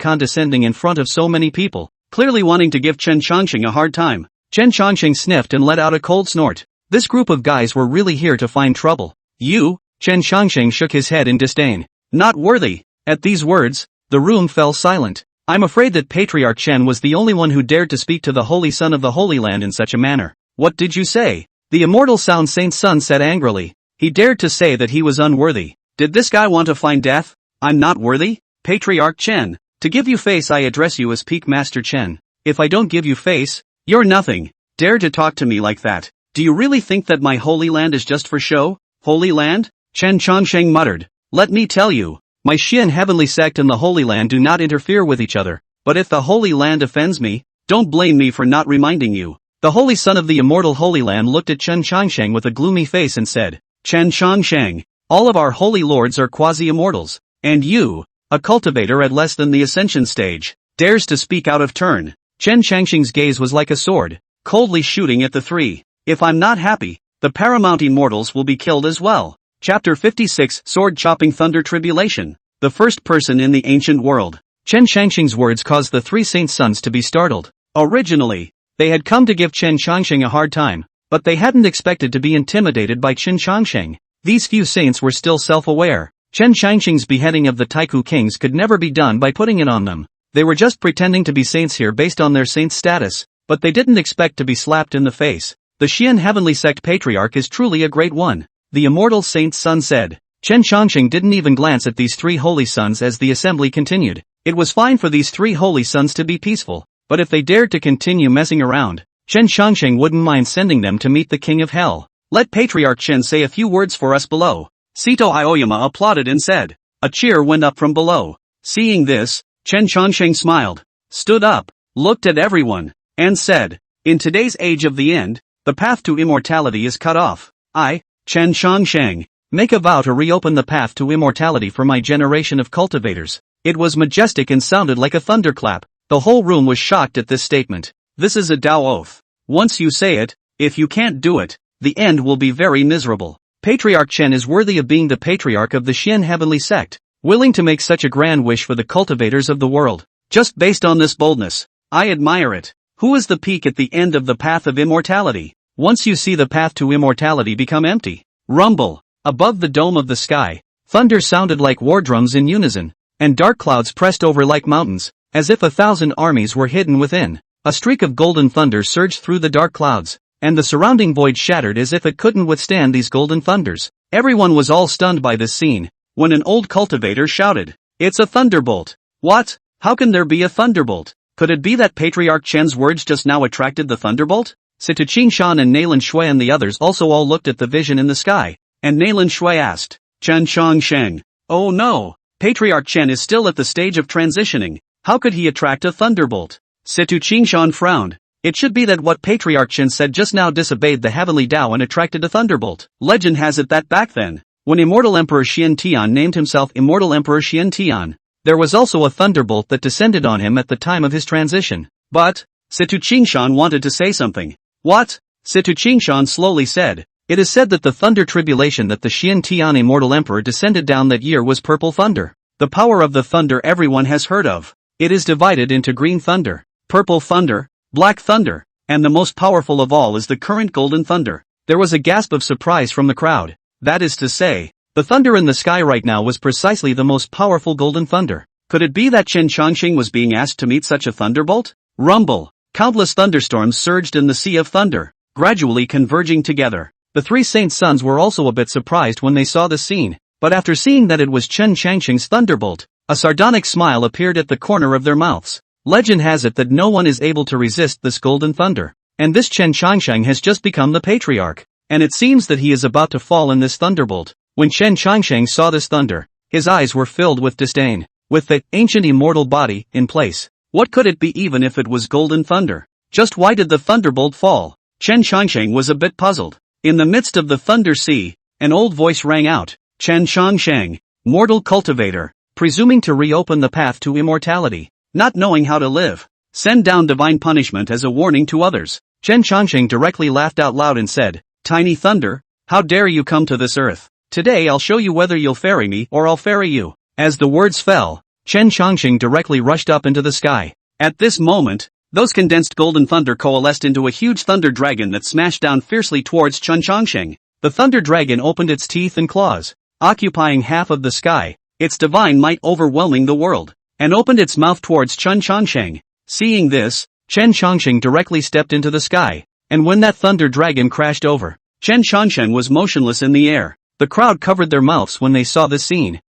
condescending in front of so many people, clearly wanting to give Chen Changsheng a hard time. Chen Changsheng sniffed and let out a cold snort. This group of guys were really here to find trouble. "You?" Chen Changsheng shook his head in disdain. "Not worthy." At these words, the room fell silent. I'm afraid that Patriarch Chen was the only one who dared to speak to the Holy Son of the Holy Land in such a manner. "What did you say?" The Immortal Sound Saint's son said angrily. He dared to say that he was unworthy. Did this guy want to find death? "I'm not worthy? Patriarch Chen. To give you face I address you as Peak Master Chen. If I don't give you face, you're nothing. Dare to talk to me like that. Do you really think that my Holy Land is just for show? Holy Land?" Chen Changsheng muttered. "Let me tell you, my Xian Heavenly Sect and the Holy Land do not interfere with each other, but if the Holy Land offends me, Don't blame me for not reminding you. The holy son of the immortal Holy Land looked at Chen Changsheng with a gloomy face and said, Chen Changsheng, all of our holy lords are quasi-immortals, and you, a cultivator at less than the ascension stage, dares to speak out of turn. Chen Changsheng's gaze was like a sword, coldly shooting at the three. If I'm not happy, the paramount immortals will be killed as well. Chapter 56 Sword-Chopping Thunder Tribulation. The first person in the ancient world. Chen Changsheng's words caused the three saints' sons to be startled. Originally, they had come to give Chen Changsheng a hard time, but they hadn't expected to be intimidated by Chen Changsheng. These few saints were still self-aware. Chen Changsheng's beheading of the Taiku kings could never be done by putting it on them. They were just pretending to be saints here based on their saint status, but they didn't expect to be slapped in the face. The Xian Heavenly Sect Patriarch is truly a great one, the immortal saint's son said. Chen Changsheng didn't even glance at these three holy sons as the assembly continued. It was fine for these three holy sons to be peaceful, but if they dared to continue messing around, Chen Changsheng wouldn't mind sending them to meet the king of hell. Let Patriarch Chen say a few words for us below. Sito Aoyama applauded and said. A cheer went up from below. Seeing this, Chen Changsheng smiled, stood up, looked at everyone, and said, in today's age of the end, the path to immortality is cut off. I, Chen Changsheng, make a vow to reopen the path to immortality for my generation of cultivators. It was majestic and sounded like a thunderclap. The whole room was shocked at this statement. This is a Tao oath. Once you say it, if you can't do it, the end will be very miserable. Patriarch Chen is worthy of being the patriarch of the Xian Heavenly Sect, willing to make such a grand wish for the cultivators of the world. Just based on this boldness, I admire it. Who is the peak at the end of the path of immortality? Once you see the path to immortality become empty. Rumble. Above the dome of the sky, thunder sounded like war drums in unison, and dark clouds pressed over like mountains, as if 1,000 armies were hidden within. A streak of golden thunder surged through the dark clouds, and the surrounding void shattered as if it couldn't withstand these golden thunders. Everyone was all stunned by this scene, when an old cultivator shouted, It's a thunderbolt! What? How can there be a thunderbolt? Could it be that Patriarch Chen's words just now attracted the thunderbolt? Situ Qingshan and Nailan Shui and the others also all looked at the vision in the sky, and Nailan Shui asked, Chen Changsheng, oh no, Patriarch Chen is still at the stage of transitioning, how could he attract a thunderbolt? Situ Qingshan frowned. It should be that what Patriarch Chen said just now disobeyed the heavenly Tao and attracted a thunderbolt. Legend has it that back then, when Immortal Emperor Xian Tian named himself Immortal Emperor Xian Tian, there was also a thunderbolt that descended on him at the time of his transition. But, Situ Qingshan wanted to say something. What? Situ Qingshan slowly said. It is said that the thunder tribulation that the Xian Tian Immortal Emperor descended down that year was purple thunder. The power of the thunder everyone has heard of. It is divided into green thunder, purple thunder, black thunder, and the most powerful of all is the current golden thunder. There was a gasp of surprise from the crowd. That is to say, the thunder in the sky right now was precisely the most powerful golden thunder. Could it be that Chen Changsheng was being asked to meet such a thunderbolt? Rumble. Countless thunderstorms surged in the sea of thunder, gradually converging together. The three saints' sons were also a bit surprised when they saw the scene, but after seeing that it was Chen Changsheng's thunderbolt, a sardonic smile appeared at the corner of their mouths. Legend has it that no one is able to resist this golden thunder, and this Chen Changsheng has just become the patriarch, and it seems that he is about to fall in this thunderbolt. When Chen Changsheng saw this thunder, his eyes were filled with disdain. With the ancient immortal body in place, what could it be even if it was golden thunder? Just why did the thunderbolt fall? Chen Changsheng was a bit puzzled. In the midst of the thunder sea, an old voice rang out, Chen Changsheng, mortal cultivator, presuming to reopen the path to immortality, not knowing how to live, send down divine punishment as a warning to others. Chen Changsheng directly laughed out loud and said, Tiny thunder, how dare you come to this earth? Today I'll show you whether you'll ferry me or I'll ferry you. As the words fell, Chen Changsheng directly rushed up into the sky. At this moment, those condensed golden thunder coalesced into a huge thunder dragon that smashed down fiercely towards Chen Changsheng. The thunder dragon opened its teeth and claws, occupying half of the sky, its divine might overwhelming the world, and opened its mouth towards Chen Changsheng. Seeing this, Chen Changsheng directly stepped into the sky, and when that thunder dragon crashed over, Chen Changsheng was motionless in the air. The crowd covered their mouths when they saw this scene.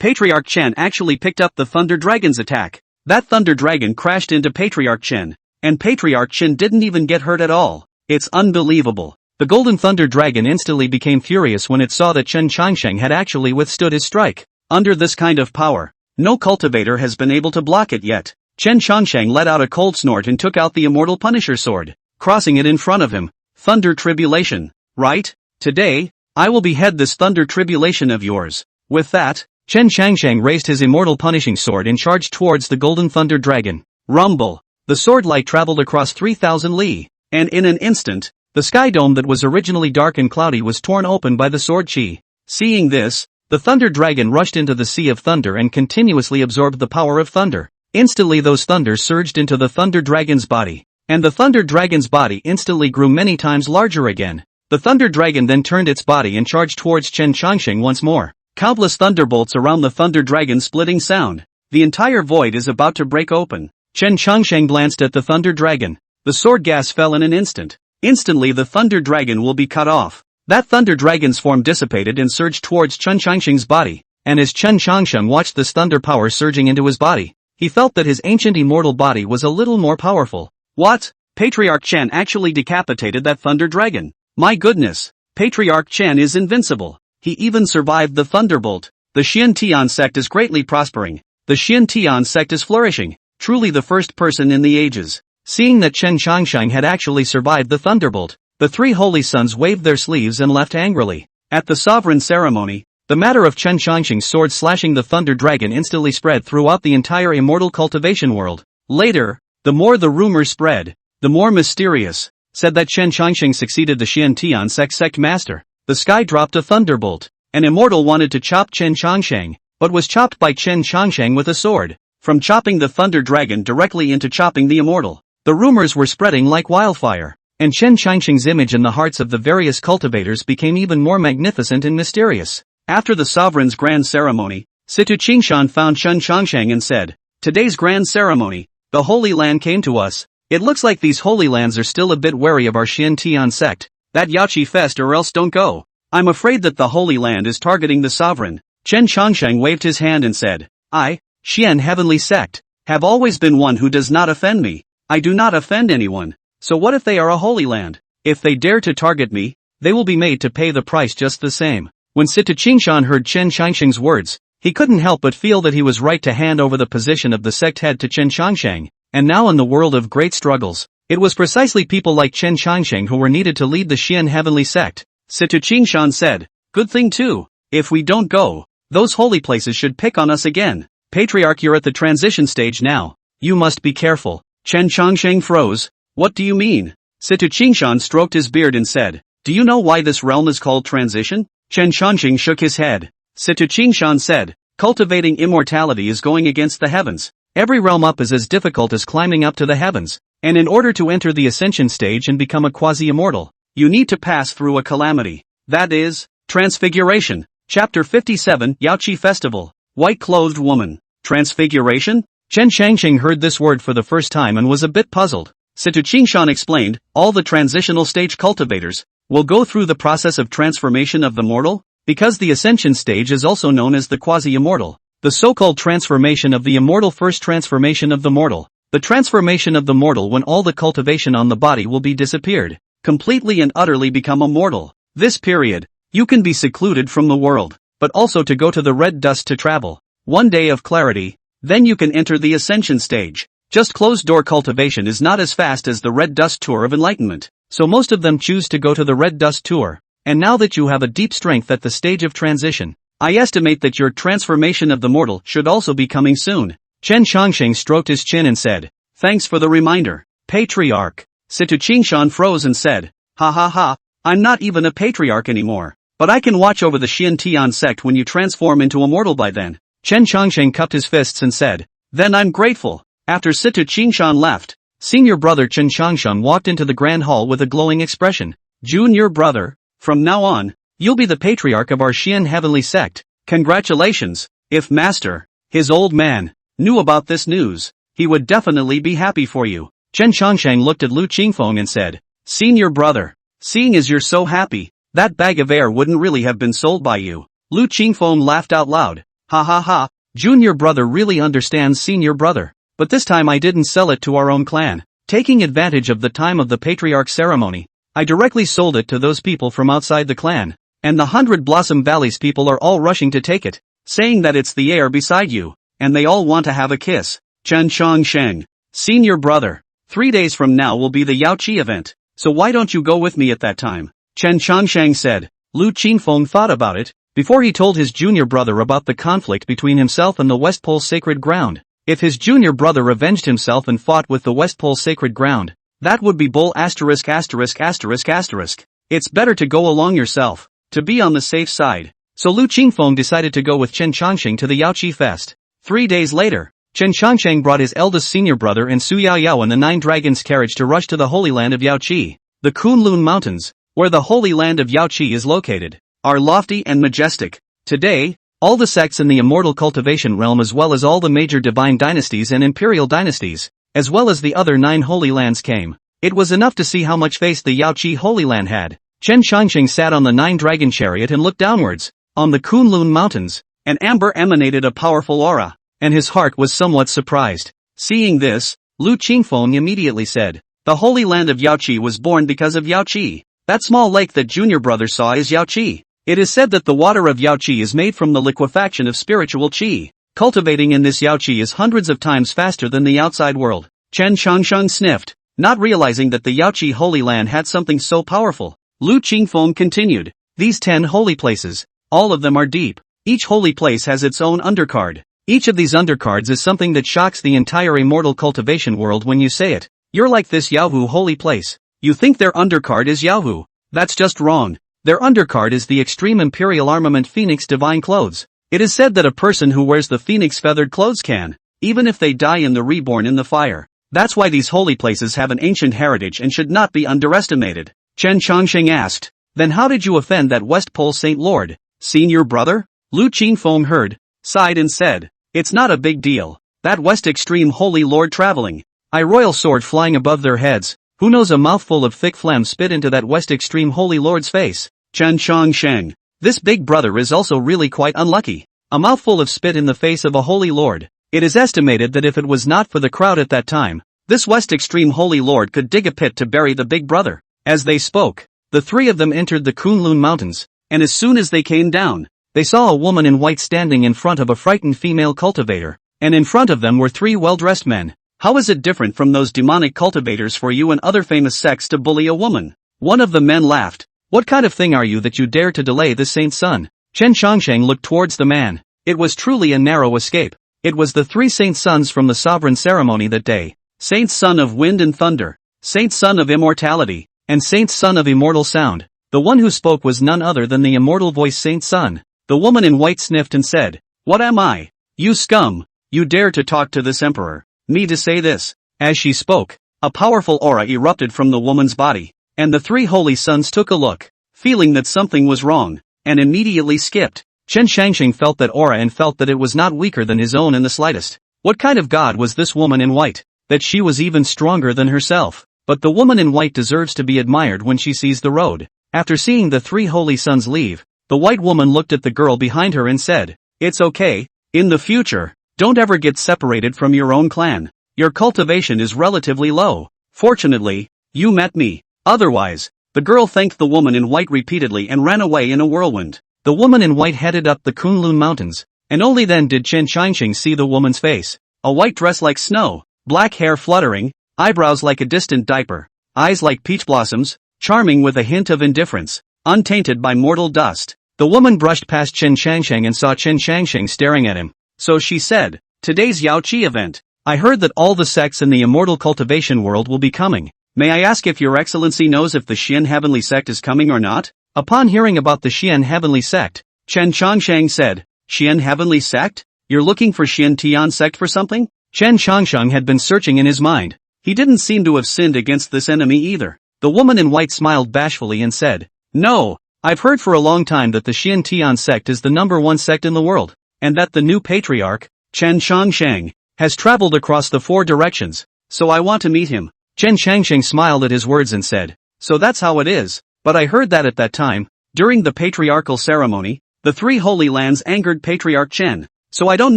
Patriarch Chen actually picked up the thunder dragon's attack. That thunder dragon crashed into Patriarch Chen, and Patriarch Chen didn't even get hurt at all. It's unbelievable. The golden thunder dragon instantly became furious when it saw that Chen Changsheng had actually withstood his strike. Under this kind of power, no cultivator has been able to block it yet. Chen Changsheng let out a cold snort and took out the immortal Punisher sword, crossing it in front of him. Thunder tribulation, right? Today, I will behead this thunder tribulation of yours. With that, Chen Changsheng raised his immortal punishing sword and charged towards the golden thunder dragon. Rumble! The sword light traveled across 3,000 li, and in an instant, the sky dome that was originally dark and cloudy was torn open by the sword chi. Seeing this, the thunder dragon rushed into the sea of thunder and continuously absorbed the power of thunder. Instantly those thunders surged into the thunder dragon's body, and the thunder dragon's body instantly grew many times larger again. The thunder dragon then turned its body and charged towards Chen Changsheng once more. Countless thunderbolts around the thunder dragon's splitting sound. The entire void is about to break open. Chen Changsheng glanced at the thunder dragon. The sword gas fell in an instant. Instantly the thunder dragon will be cut off. That thunder dragon's form dissipated and surged towards Chen Changsheng's body, and as Chen Changsheng watched this thunder power surging into his body, he felt that his ancient immortal body was a little more powerful. What? Patriarch Chen actually decapitated that thunder dragon. My goodness, Patriarch Chen is invincible. He even survived the thunderbolt. The Xian Tian sect is greatly prospering. The Xian Tian sect is flourishing. Truly the first person in the ages. Seeing that Chen Changsheng had actually survived the thunderbolt, the three holy sons waved their sleeves and left angrily. At the sovereign ceremony, the matter of Chen Changsheng's sword slashing the thunder dragon instantly spread throughout the entire immortal cultivation world. Later, the more the rumors spread, the more mysterious, said that Chen Changsheng succeeded the Xian Tian sect master. The sky dropped a thunderbolt. An immortal wanted to chop Chen Changsheng, but was chopped by Chen Changsheng with a sword. From chopping the thunder dragon directly into chopping the immortal, the rumors were spreading like wildfire, and Chen Changsheng's image in the hearts of the various cultivators became even more magnificent and mysterious. After the sovereign's grand ceremony, Situ Qingshan found Chen Changsheng and said, "Today's grand ceremony, the Holy Land came to us. It looks like these Holy Lands are still a bit wary of our Xian Tian sect. That Yachi Fest or else don't go. I'm afraid that the Holy Land is targeting the sovereign." Chen Changsheng waved his hand and said, "I, Xian Heavenly Sect, have always been one who does not offend me. I do not offend anyone. So what if they are a Holy Land? If they dare to target me, they will be made to pay the price just the same." When Situ Qingshan heard Chen Changsheng's words, he couldn't help but feel that he was right to hand over the position of the sect head to Chen Changsheng. And now in the world of great struggles, it was precisely people like Chen Changsheng who were needed to lead the Xian Heavenly Sect. Situ Qingshan said, "Good thing too. If we don't go, those holy places should pick on us again. Patriarch, you're at the transition stage now. You must be careful." Chen Changsheng froze. "What do you mean?" Situ Qingshan stroked his beard and said, "Do you know why this realm is called transition?" Chen Changsheng shook his head. Situ Qingshan said, "Cultivating immortality is going against the heavens. Every realm up is as difficult as climbing up to the heavens. And in order to enter the ascension stage and become a quasi-immortal, you need to pass through a calamity. That is, transfiguration." Chapter 57, Yaoqi Festival. White-clothed woman. Transfiguration? Chen Changsheng heard this word for the first time and was a bit puzzled. Situ Qingshan explained, "All the transitional stage cultivators will go through the process of transformation of the mortal, because the ascension stage is also known as the quasi-immortal. The so-called transformation of the immortal, first transformation of the mortal. The transformation of the mortal when all the cultivation on the body will be disappeared, completely and utterly become immortal. This period, you can be secluded from the world, but also to go to the red dust to travel. One day of clarity, then you can enter the ascension stage. Just closed-door cultivation is not as fast as the red dust tour of enlightenment, so most of them choose to go to the red dust tour. And now that you have a deep strength at the stage of transition, I estimate that your transformation of the mortal should also be coming soon." Chen Changsheng stroked his chin and said, "Thanks for the reminder, Patriarch." Situ Qingshan froze and said, "Ha ha ha, I'm not even a patriarch anymore, but I can watch over the Xian Tian sect when you transform into a mortal by then." Chen Changsheng cupped his fists and said, "Then I'm grateful." After Situ Qingshan left, senior brother Chen Changsheng walked into the grand hall with a glowing expression. "Junior brother, from now on, you'll be the patriarch of our Xian Heavenly Sect. Congratulations." If Master, his old man, knew about this news, he would definitely be happy for you. Chen Changsheng looked at Lu Qingfeng and said, "Senior brother, seeing as you're so happy, that bag of air wouldn't really have been sold by you." Lu Qingfeng laughed out loud. "Ha ha ha, junior brother really understands senior brother. But this time I didn't sell it to our own clan. Taking advantage of the time of the patriarch ceremony, I directly sold it to those people from outside the clan. And the 100 Blossom Valleys people are all rushing to take it, saying that it's the air beside you, and they all want to have a kiss." Chen Chongsheng. Senior brother. 3 days from now will be the Yaoqi event, so why don't you go with me at that time? Chen Chongsheng said. Lu Qingfeng thought about it, before he told his junior brother about the conflict between himself and the West Pole Sacred Ground. If his junior brother avenged himself and fought with the West Pole Sacred Ground, that would be bull asterisk asterisk asterisk asterisk. It's better to go along yourself, to be on the safe side. So Lu Qingfeng decided to go with Chen Chongsheng to the Yaoqi Fest. 3 days later, Chen Chongsheng brought his eldest senior brother and Su Yaoyao in the Nine Dragons carriage to rush to the Holy Land of Yaoqi. The Kunlun Mountains, where the Holy Land of Yaoqi is located, are lofty and majestic. Today, all the sects in the immortal cultivation realm as well as all the major divine dynasties and imperial dynasties, as well as the other 9 holy lands came. It was enough to see how much face the Yaoqi Holy Land had. Chen Chongsheng sat on the 9-dragon chariot and looked downwards. On the Kunlun Mountains, an amber emanated a powerful aura, and his heart was somewhat surprised. Seeing this, Lu Qingfeng immediately said, the Holy Land of Yaoqi was born because of Yaoqi. That small lake that junior brother saw is Yaoqi. It is said that the water of Yaoqi is made from the liquefaction of spiritual qi. Cultivating in this Yaoqi is hundreds of times faster than the outside world. Chen Chongsheng sniffed, not realizing that the Yaoqi Holy Land had something so powerful. Lu Qingfeng continued, these 10 holy places, all of them are deep. Each holy place has its own undercard. Each of these undercards is something that shocks the entire immortal cultivation world when you say it. You're like this Yaohu holy place. You think their undercard is Yaohu. That's just wrong. Their undercard is the extreme imperial armament Phoenix divine clothes. It is said that a person who wears the Phoenix feathered clothes can, even if they die in the reborn in the fire. That's why these holy places have an ancient heritage and should not be underestimated. Chen Chongsheng asked, then how did you offend that West Pole Saint Lord? Senior brother? Lu Qingfeng heard, sighed and said, it's not a big deal. That West Extreme Holy Lord traveling. A royal sword flying above their heads. Who knows a mouthful of thick phlegm spit into that West Extreme Holy Lord's face? Chen Chongsheng. This big brother is also really quite unlucky. A mouthful of spit in the face of a holy lord. It is estimated that if it was not for the crowd at that time, this West Extreme Holy Lord could dig a pit to bury the big brother. As they spoke, the 3 of them entered the Kunlun Mountains, and as soon as they came down, they saw a woman in white standing in front of a frightened female cultivator, and in front of them were 3 well-dressed men. How is it different from those demonic cultivators for you and other famous sects to bully a woman? One of the men laughed. What kind of thing are you that you dare to delay this saint's son? Chen Chongsheng looked towards the man. It was truly a narrow escape. It was the 3 saint sons from the sovereign ceremony that day. Saint son of wind and thunder, saint son of immortality, and saint son of immortal sound. The one who spoke was none other than the immortal voice saint son. The woman in white sniffed and said, what am I? You scum! You dare to talk to this emperor? Me to say this? As she spoke, a powerful aura erupted from the woman's body, and the 3 holy sons took a look, feeling that something was wrong, and immediately skipped. Chen Chongsheng felt that aura and felt that it was not weaker than his own in the slightest. What kind of god was this woman in white? That she was even stronger than herself. But the woman in white deserves to be admired when she sees the road. After seeing the 3 holy sons leave, the white woman looked at the girl behind her and said, it's okay, in the future, don't ever get separated from your own clan. Your cultivation is relatively low. Fortunately, you met me. Otherwise, the girl thanked the woman in white repeatedly and ran away in a whirlwind. The woman in white headed up the Kunlun Mountains, and only then did Chen Chongsheng see the woman's face. A white dress like snow, black hair fluttering, eyebrows like a distant diaper, eyes like peach blossoms, charming with a hint of indifference, untainted by mortal dust. The woman brushed past Chen Chongsheng and saw Chen Chongsheng staring at him. So she said, today's Yaoqi event. I heard that all the sects in the immortal cultivation world will be coming. May I ask if your excellency knows if the Xian Heavenly Sect is coming or not? Upon hearing about the Xian Heavenly Sect, Chen Chongsheng said, Xian Heavenly Sect? You're looking for Xian Tian Sect for something? Chen Chongsheng had been searching in his mind. He didn't seem to have sinned against this enemy either. The woman in white smiled bashfully and said, no, I've heard for a long time that the Xian Tian Sect is the #1 sect in the world, and that the new patriarch, Chen Chongsheng, has traveled across the 4 directions, so I want to meet him. Chen Chongsheng smiled at his words and said, so that's how it is, but I heard that at that time, during the patriarchal ceremony, the 3 holy lands angered Patriarch Chen, so I don't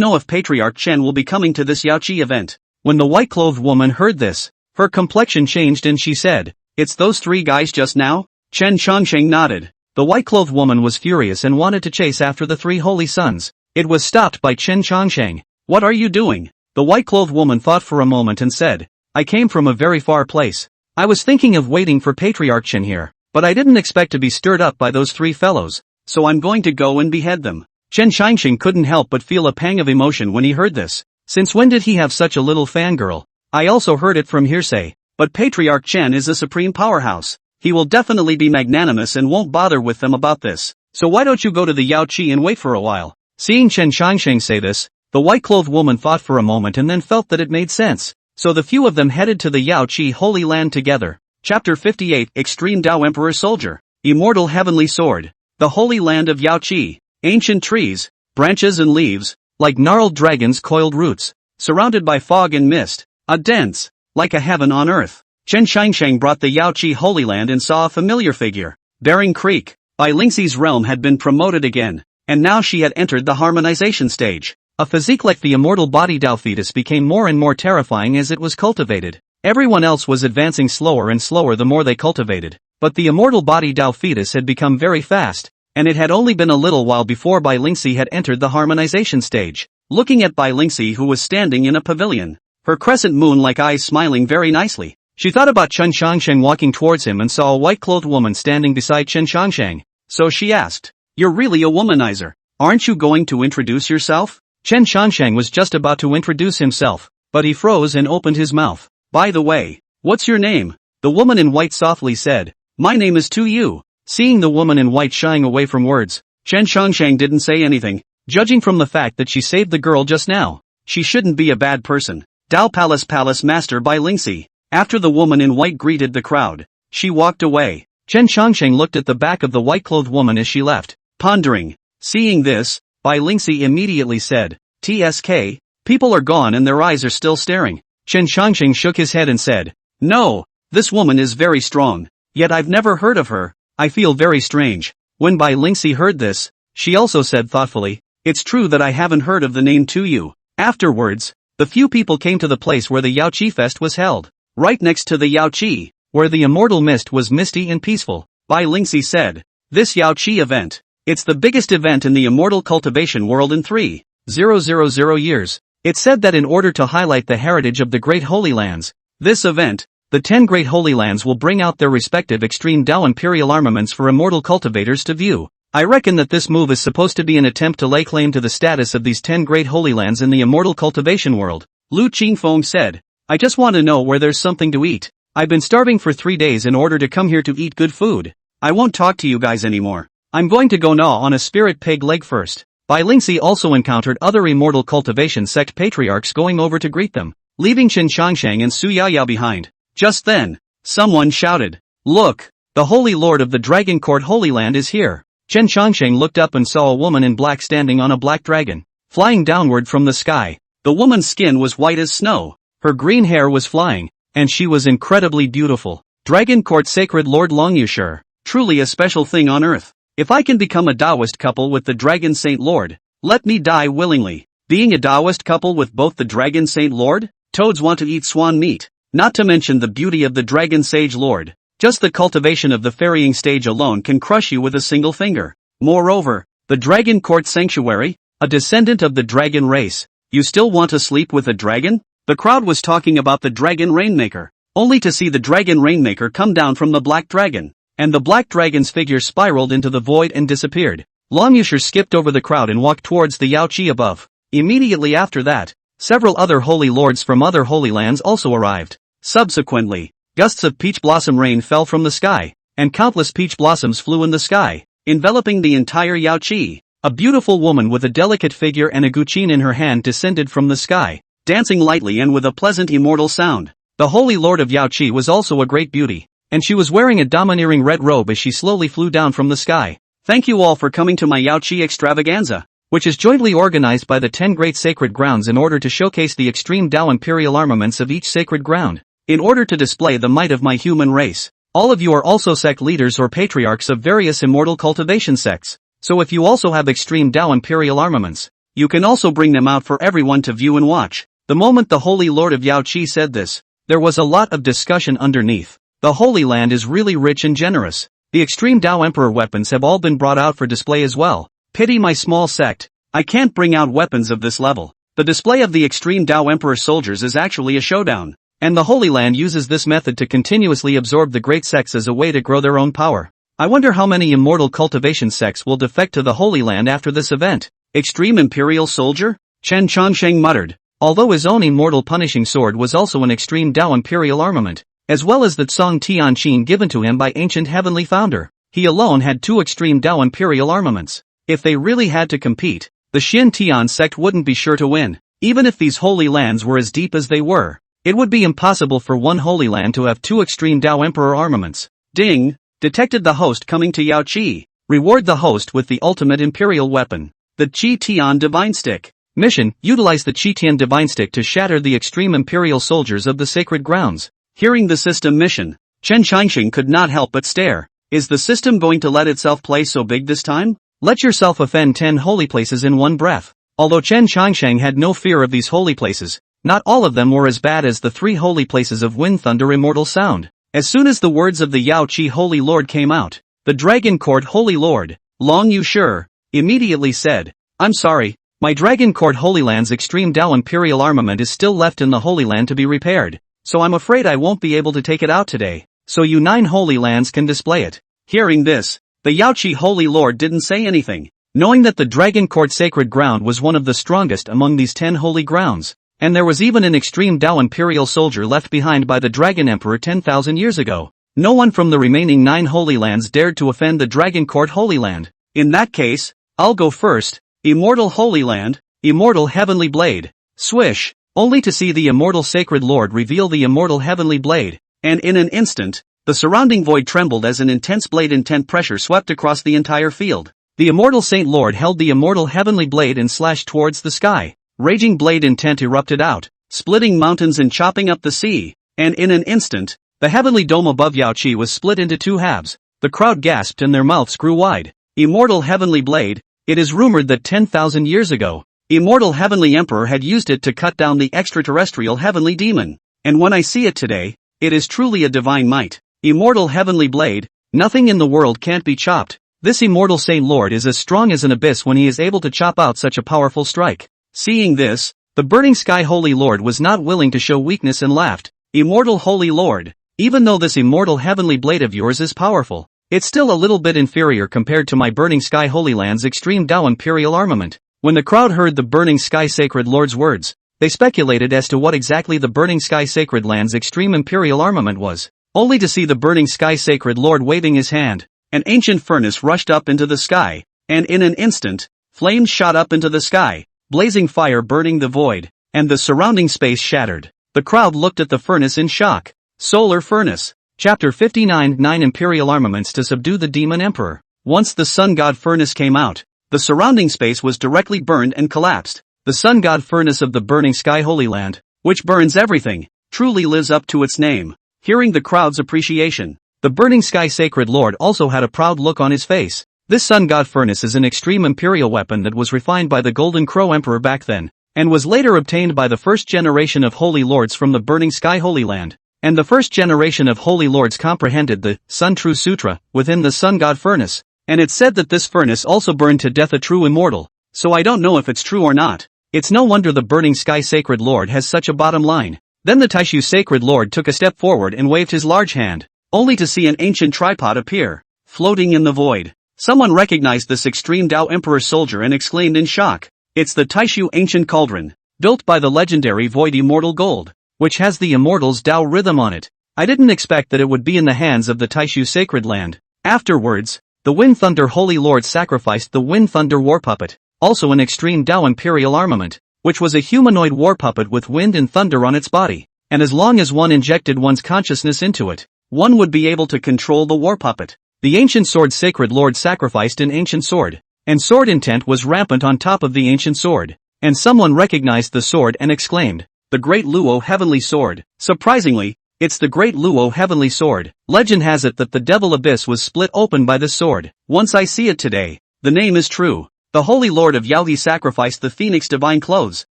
know if Patriarch Chen will be coming to this Yaoqi event. When the white-clothed woman heard this, her complexion changed and she said, it's those 3 guys just now? Chen Chongsheng nodded. The white-clothed woman was furious and wanted to chase after the 3 holy sons. It was stopped by Chen Chongsheng. What are you doing? The white-clothed woman thought for a moment and said, I came from a very far place. I was thinking of waiting for Patriarch Chen here, but I didn't expect to be stirred up by those three fellows, so I'm going to go and behead them. Chen Shangxing couldn't help but feel a pang of emotion when he heard this. Since when did he have such a little fangirl? I also heard it from hearsay, but Patriarch Chen is a supreme powerhouse. He will definitely be magnanimous and won't bother with them about this. So why don't you go to the Yao Qi and wait for a while? Seeing Chen Shangxing say this, the white-clothed woman thought for a moment and then felt that it made sense. So the few of them headed to the Yao Qi Holy Land together. Chapter 58 Extreme Tao Emperor Soldier. Immortal Heavenly Sword. The Holy Land of Yao Qi. Ancient trees, branches and leaves, like gnarled dragons' coiled roots, surrounded by fog and mist, a dense, like a heaven on earth. Chen Shangsheng brought the Yao Qi Holy Land and saw a familiar figure. Bearing Creek, Bai Lingxi's realm had been promoted again, and now she had entered the harmonization stage. A physique like the immortal body Dao fetus became more and more terrifying as it was cultivated. Everyone else was advancing slower and slower the more they cultivated, but the immortal body Dao fetus had become very fast, and it had only been a little while before Bai Lingxi had entered the harmonization stage. Looking at Bai Lingxi, who was standing in a pavilion, her crescent moon-like eyes smiling very nicely, she thought about Chen Shangsheng walking towards him and saw a white-clothed woman standing beside Chen Shangsheng. So she asked, "You're really a womanizer. Aren't you going to introduce yourself?" Chen Shangsheng was just about to introduce himself, but he froze and opened his mouth. "By the way, what's your name?" The woman in white softly said. "My name is Tu Yu." Seeing the woman in white shying away from words, Chen Shangsheng didn't say anything. Judging from the fact that she saved the girl just now, she shouldn't be a bad person. Dao Palace Master Bai Lingxi. After the woman in white greeted the crowd, she walked away. Chen Shangsheng looked at the back of the white-clothed woman as she left, pondering. Seeing this, Bai Lingxi immediately said, "TSK, people are gone and their eyes are still staring." Chen Shangsheng shook his head and said, "No, this woman is very strong, yet I've never heard of her. I feel very strange." When Bai Lingxi heard this, she also said thoughtfully, "It's true that I haven't heard of the name Tu Yu." Afterwards, the few people came to the place where the Yao Qi Fest was held. Right next to the Yao Qi, where the immortal mist was misty and peaceful, Bai Lingxi said, "This Yao Qi event, it's the biggest event in the immortal cultivation world in 3,000 years. It's said that in order to highlight the heritage of the Great Holy Lands, this event, the 10 Great Holy Lands will bring out their respective extreme Dao imperial armaments for immortal cultivators to view. I reckon that this move is supposed to be an attempt to lay claim to the status of these 10 Great Holy Lands in the immortal cultivation world." Lu Qingfeng said, "I just want to know where there's something to eat. I've been starving for 3 days in order to come here to eat good food. I won't talk to you guys anymore. I'm going to go gnaw on a spirit pig leg first." Bai Lingxi also encountered other immortal cultivation sect patriarchs going over to greet them, leaving Chen Shangsheng and Su Yaoyao behind. Just then, someone shouted, "Look, the Holy Lord of the Dragon Court Holy Land is here." Chen Shangsheng looked up and saw a woman in black standing on a black dragon, flying downward from the sky. The woman's skin was white as snow, her green hair was flying, and she was incredibly beautiful. Dragon Court Sacred Lord Longyushur, truly a special thing on earth. If I can become a Taoist couple with the Dragon Saint Lord, let me die willingly. Being a Taoist couple with both the Dragon Saint Lord, toads want to eat swan meat, not to mention the beauty of the Dragon Sage Lord. Just the cultivation of the ferrying stage alone can crush you with a single finger. Moreover, the Dragon Court Sanctuary, a descendant of the dragon race. You still want to sleep with a dragon? The crowd was talking about the Dragon Rainmaker, only to see the Dragon Rainmaker come down from the Black Dragon, and the Black Dragon's figure spiraled into the void and disappeared. Longyushur skipped over the crowd and walked towards the Yao Qi above. Immediately after that, several other holy lords from other holy lands also arrived. Subsequently, gusts of peach blossom rain fell from the sky, and countless peach blossoms flew in the sky, enveloping the entire Yao Qi. A beautiful woman with a delicate figure and a guqin in her hand descended from the sky, dancing lightly and with a pleasant immortal sound. The Holy Lord of Yao Qi was also a great beauty, and she was wearing a domineering red robe as she slowly flew down from the sky. Thank you all for coming to my Yao Qi extravaganza, which is jointly organized by the 10 great sacred grounds in order to showcase the extreme Dao imperial armaments of each sacred ground, in order to display the might of my human race. All of you are also sect leaders or patriarchs of various immortal cultivation sects. So if you also have extreme Dao imperial armaments, you can also bring them out for everyone to view and watch. The moment the Holy Lord of Yao Qi said this, there was a lot of discussion underneath. The Holy Land is really rich and generous. The extreme Dao Emperor weapons have all been brought out for display as well. Pity my small sect, I can't bring out weapons of this level. The display of the extreme Tao Emperor soldiers is actually a showdown, and the Holy Land uses this method to continuously absorb the great sects as a way to grow their own power. I wonder how many immortal cultivation sects will defect to the Holy Land after this event. Extreme Imperial Soldier? Chen Chongsheng muttered. Although his own immortal punishing sword was also an extreme Tao Imperial armament, as well as the Tsong Tianqin given to him by ancient heavenly founder, he alone had 2 extreme Tao Imperial armaments. If they really had to compete, the Xin Tian sect wouldn't be sure to win. Even if these holy lands were as deep as they were, it would be impossible for one holy land to have 2 extreme Tao Emperor armaments. Ding! Detected the host coming to Yao Qi. Reward the host with the ultimate imperial weapon, the Qi Tian Divine Stick. Mission: utilize the Qi Tian Divine Stick to shatter the extreme imperial soldiers of the sacred grounds. Hearing the system mission, Chen Changxing could not help but stare. Is the system going to let itself play so big this time? Let yourself offend 10 holy places in one breath. Although Chen Changsheng had no fear of these holy places, not all of them were as bad as the 3 holy places of Wind Thunder Immortal Sound. As soon as the words of the Yao Qi Holy Lord came out, the Dragon Court Holy Lord, Long Yu Shi, immediately said, "I'm sorry, my Dragon Court Holy Land's extreme Tao Imperial armament is still left in the Holy Land to be repaired, so I'm afraid I won't be able to take it out today, so you 9 Holy Lands can display it." Hearing this, the Yao Qi Holy Lord didn't say anything, knowing that the Dragon Court Sacred Ground was one of the strongest among these 10 holy grounds. And there was even an extreme Tao Imperial soldier left behind by the Dragon Emperor 10,000 years ago. No one from the remaining 9 Holy Lands dared to offend the Dragon Court Holy Land. In that case, I'll go first. Immortal Holy Land, Immortal Heavenly Blade. Swish, only to see the Immortal Sacred Lord reveal the Immortal Heavenly Blade, and in an instant, the surrounding void trembled as an intense blade intent pressure swept across the entire field. The Immortal Saint Lord held the Immortal Heavenly Blade and slashed towards the sky. Raging blade intent erupted out, splitting mountains and chopping up the sea, and in an instant, the heavenly dome above Yao Qi was split into 2 halves. The crowd gasped and their mouths grew wide. Immortal Heavenly Blade. It is rumored that 10,000 years ago, Immortal Heavenly Emperor had used it to cut down the extraterrestrial heavenly demon, and when I see it today, it is truly a divine might. Immortal Heavenly Blade, nothing in the world can't be chopped. This Immortal Saint Lord is as strong as an abyss when he is able to chop out such a powerful strike. Seeing this, the Burning Sky Holy Lord was not willing to show weakness and laughed. Immortal Holy Lord, even though this Immortal Heavenly Blade of yours is powerful, it's still a little bit inferior compared to my Burning Sky Holy Land's extreme Tao Imperial armament. When the crowd heard the Burning Sky Sacred Lord's words, they speculated as to what exactly the Burning Sky Sacred Land's extreme Imperial armament was, only to see the Burning Sky Sacred Lord waving his hand. An ancient furnace rushed up into the sky, and in an instant, flames shot up into the sky, blazing fire burning the void, and the surrounding space shattered. The crowd looked at the furnace in shock. Solar Furnace. Chapter 59 9 Imperial Armaments to Subdue the Demon Emperor. Once the Sun God Furnace came out, the surrounding space was directly burned and collapsed. The Sun God Furnace of the Burning Sky Holy Land, which burns everything, truly lives up to its name. Hearing the crowd's appreciation, the Burning Sky Sacred Lord also had a proud look on his face. This Sun God Furnace is an extreme imperial weapon that was refined by the Golden Crow Emperor back then, and was later obtained by the first generation of Holy Lords from the Burning Sky Holy Land. And the first generation of Holy Lords comprehended the Sun True Sutra within the Sun God Furnace, and it's said that this furnace also burned to death a true immortal, so I don't know if it's true or not. It's no wonder the Burning Sky Sacred Lord has such a bottom line. Then the Taishu Sacred Lord took a step forward and waved his large hand, only to see an ancient tripod appear, floating in the void. Someone recognized this extreme Tao Emperor soldier and exclaimed in shock, "It's the Taishu Ancient Cauldron, built by the legendary Void Immortal Gold, which has the Immortal's Tao rhythm on it. I didn't expect that it would be in the hands of the Taishu Sacred Land." Afterwards, the Wind Thunder Holy Lord sacrificed the Wind Thunder War Puppet, also an extreme Tao Imperial armament, which was a humanoid war puppet with wind and thunder on its body, and as long as one injected one's consciousness into it, one would be able to control the war puppet. The Ancient Sword Sacred Lord sacrificed an Ancient Sword, and sword intent was rampant on top of the Ancient Sword, and someone recognized the sword and exclaimed, "The Great Luo Heavenly Sword." Surprisingly, it's the Great Luo Heavenly Sword. Legend has it that the Devil Abyss was split open by this sword. Once I see it today, the name is true. The Holy Lord of Yaohe sacrificed the Phoenix Divine Clothes,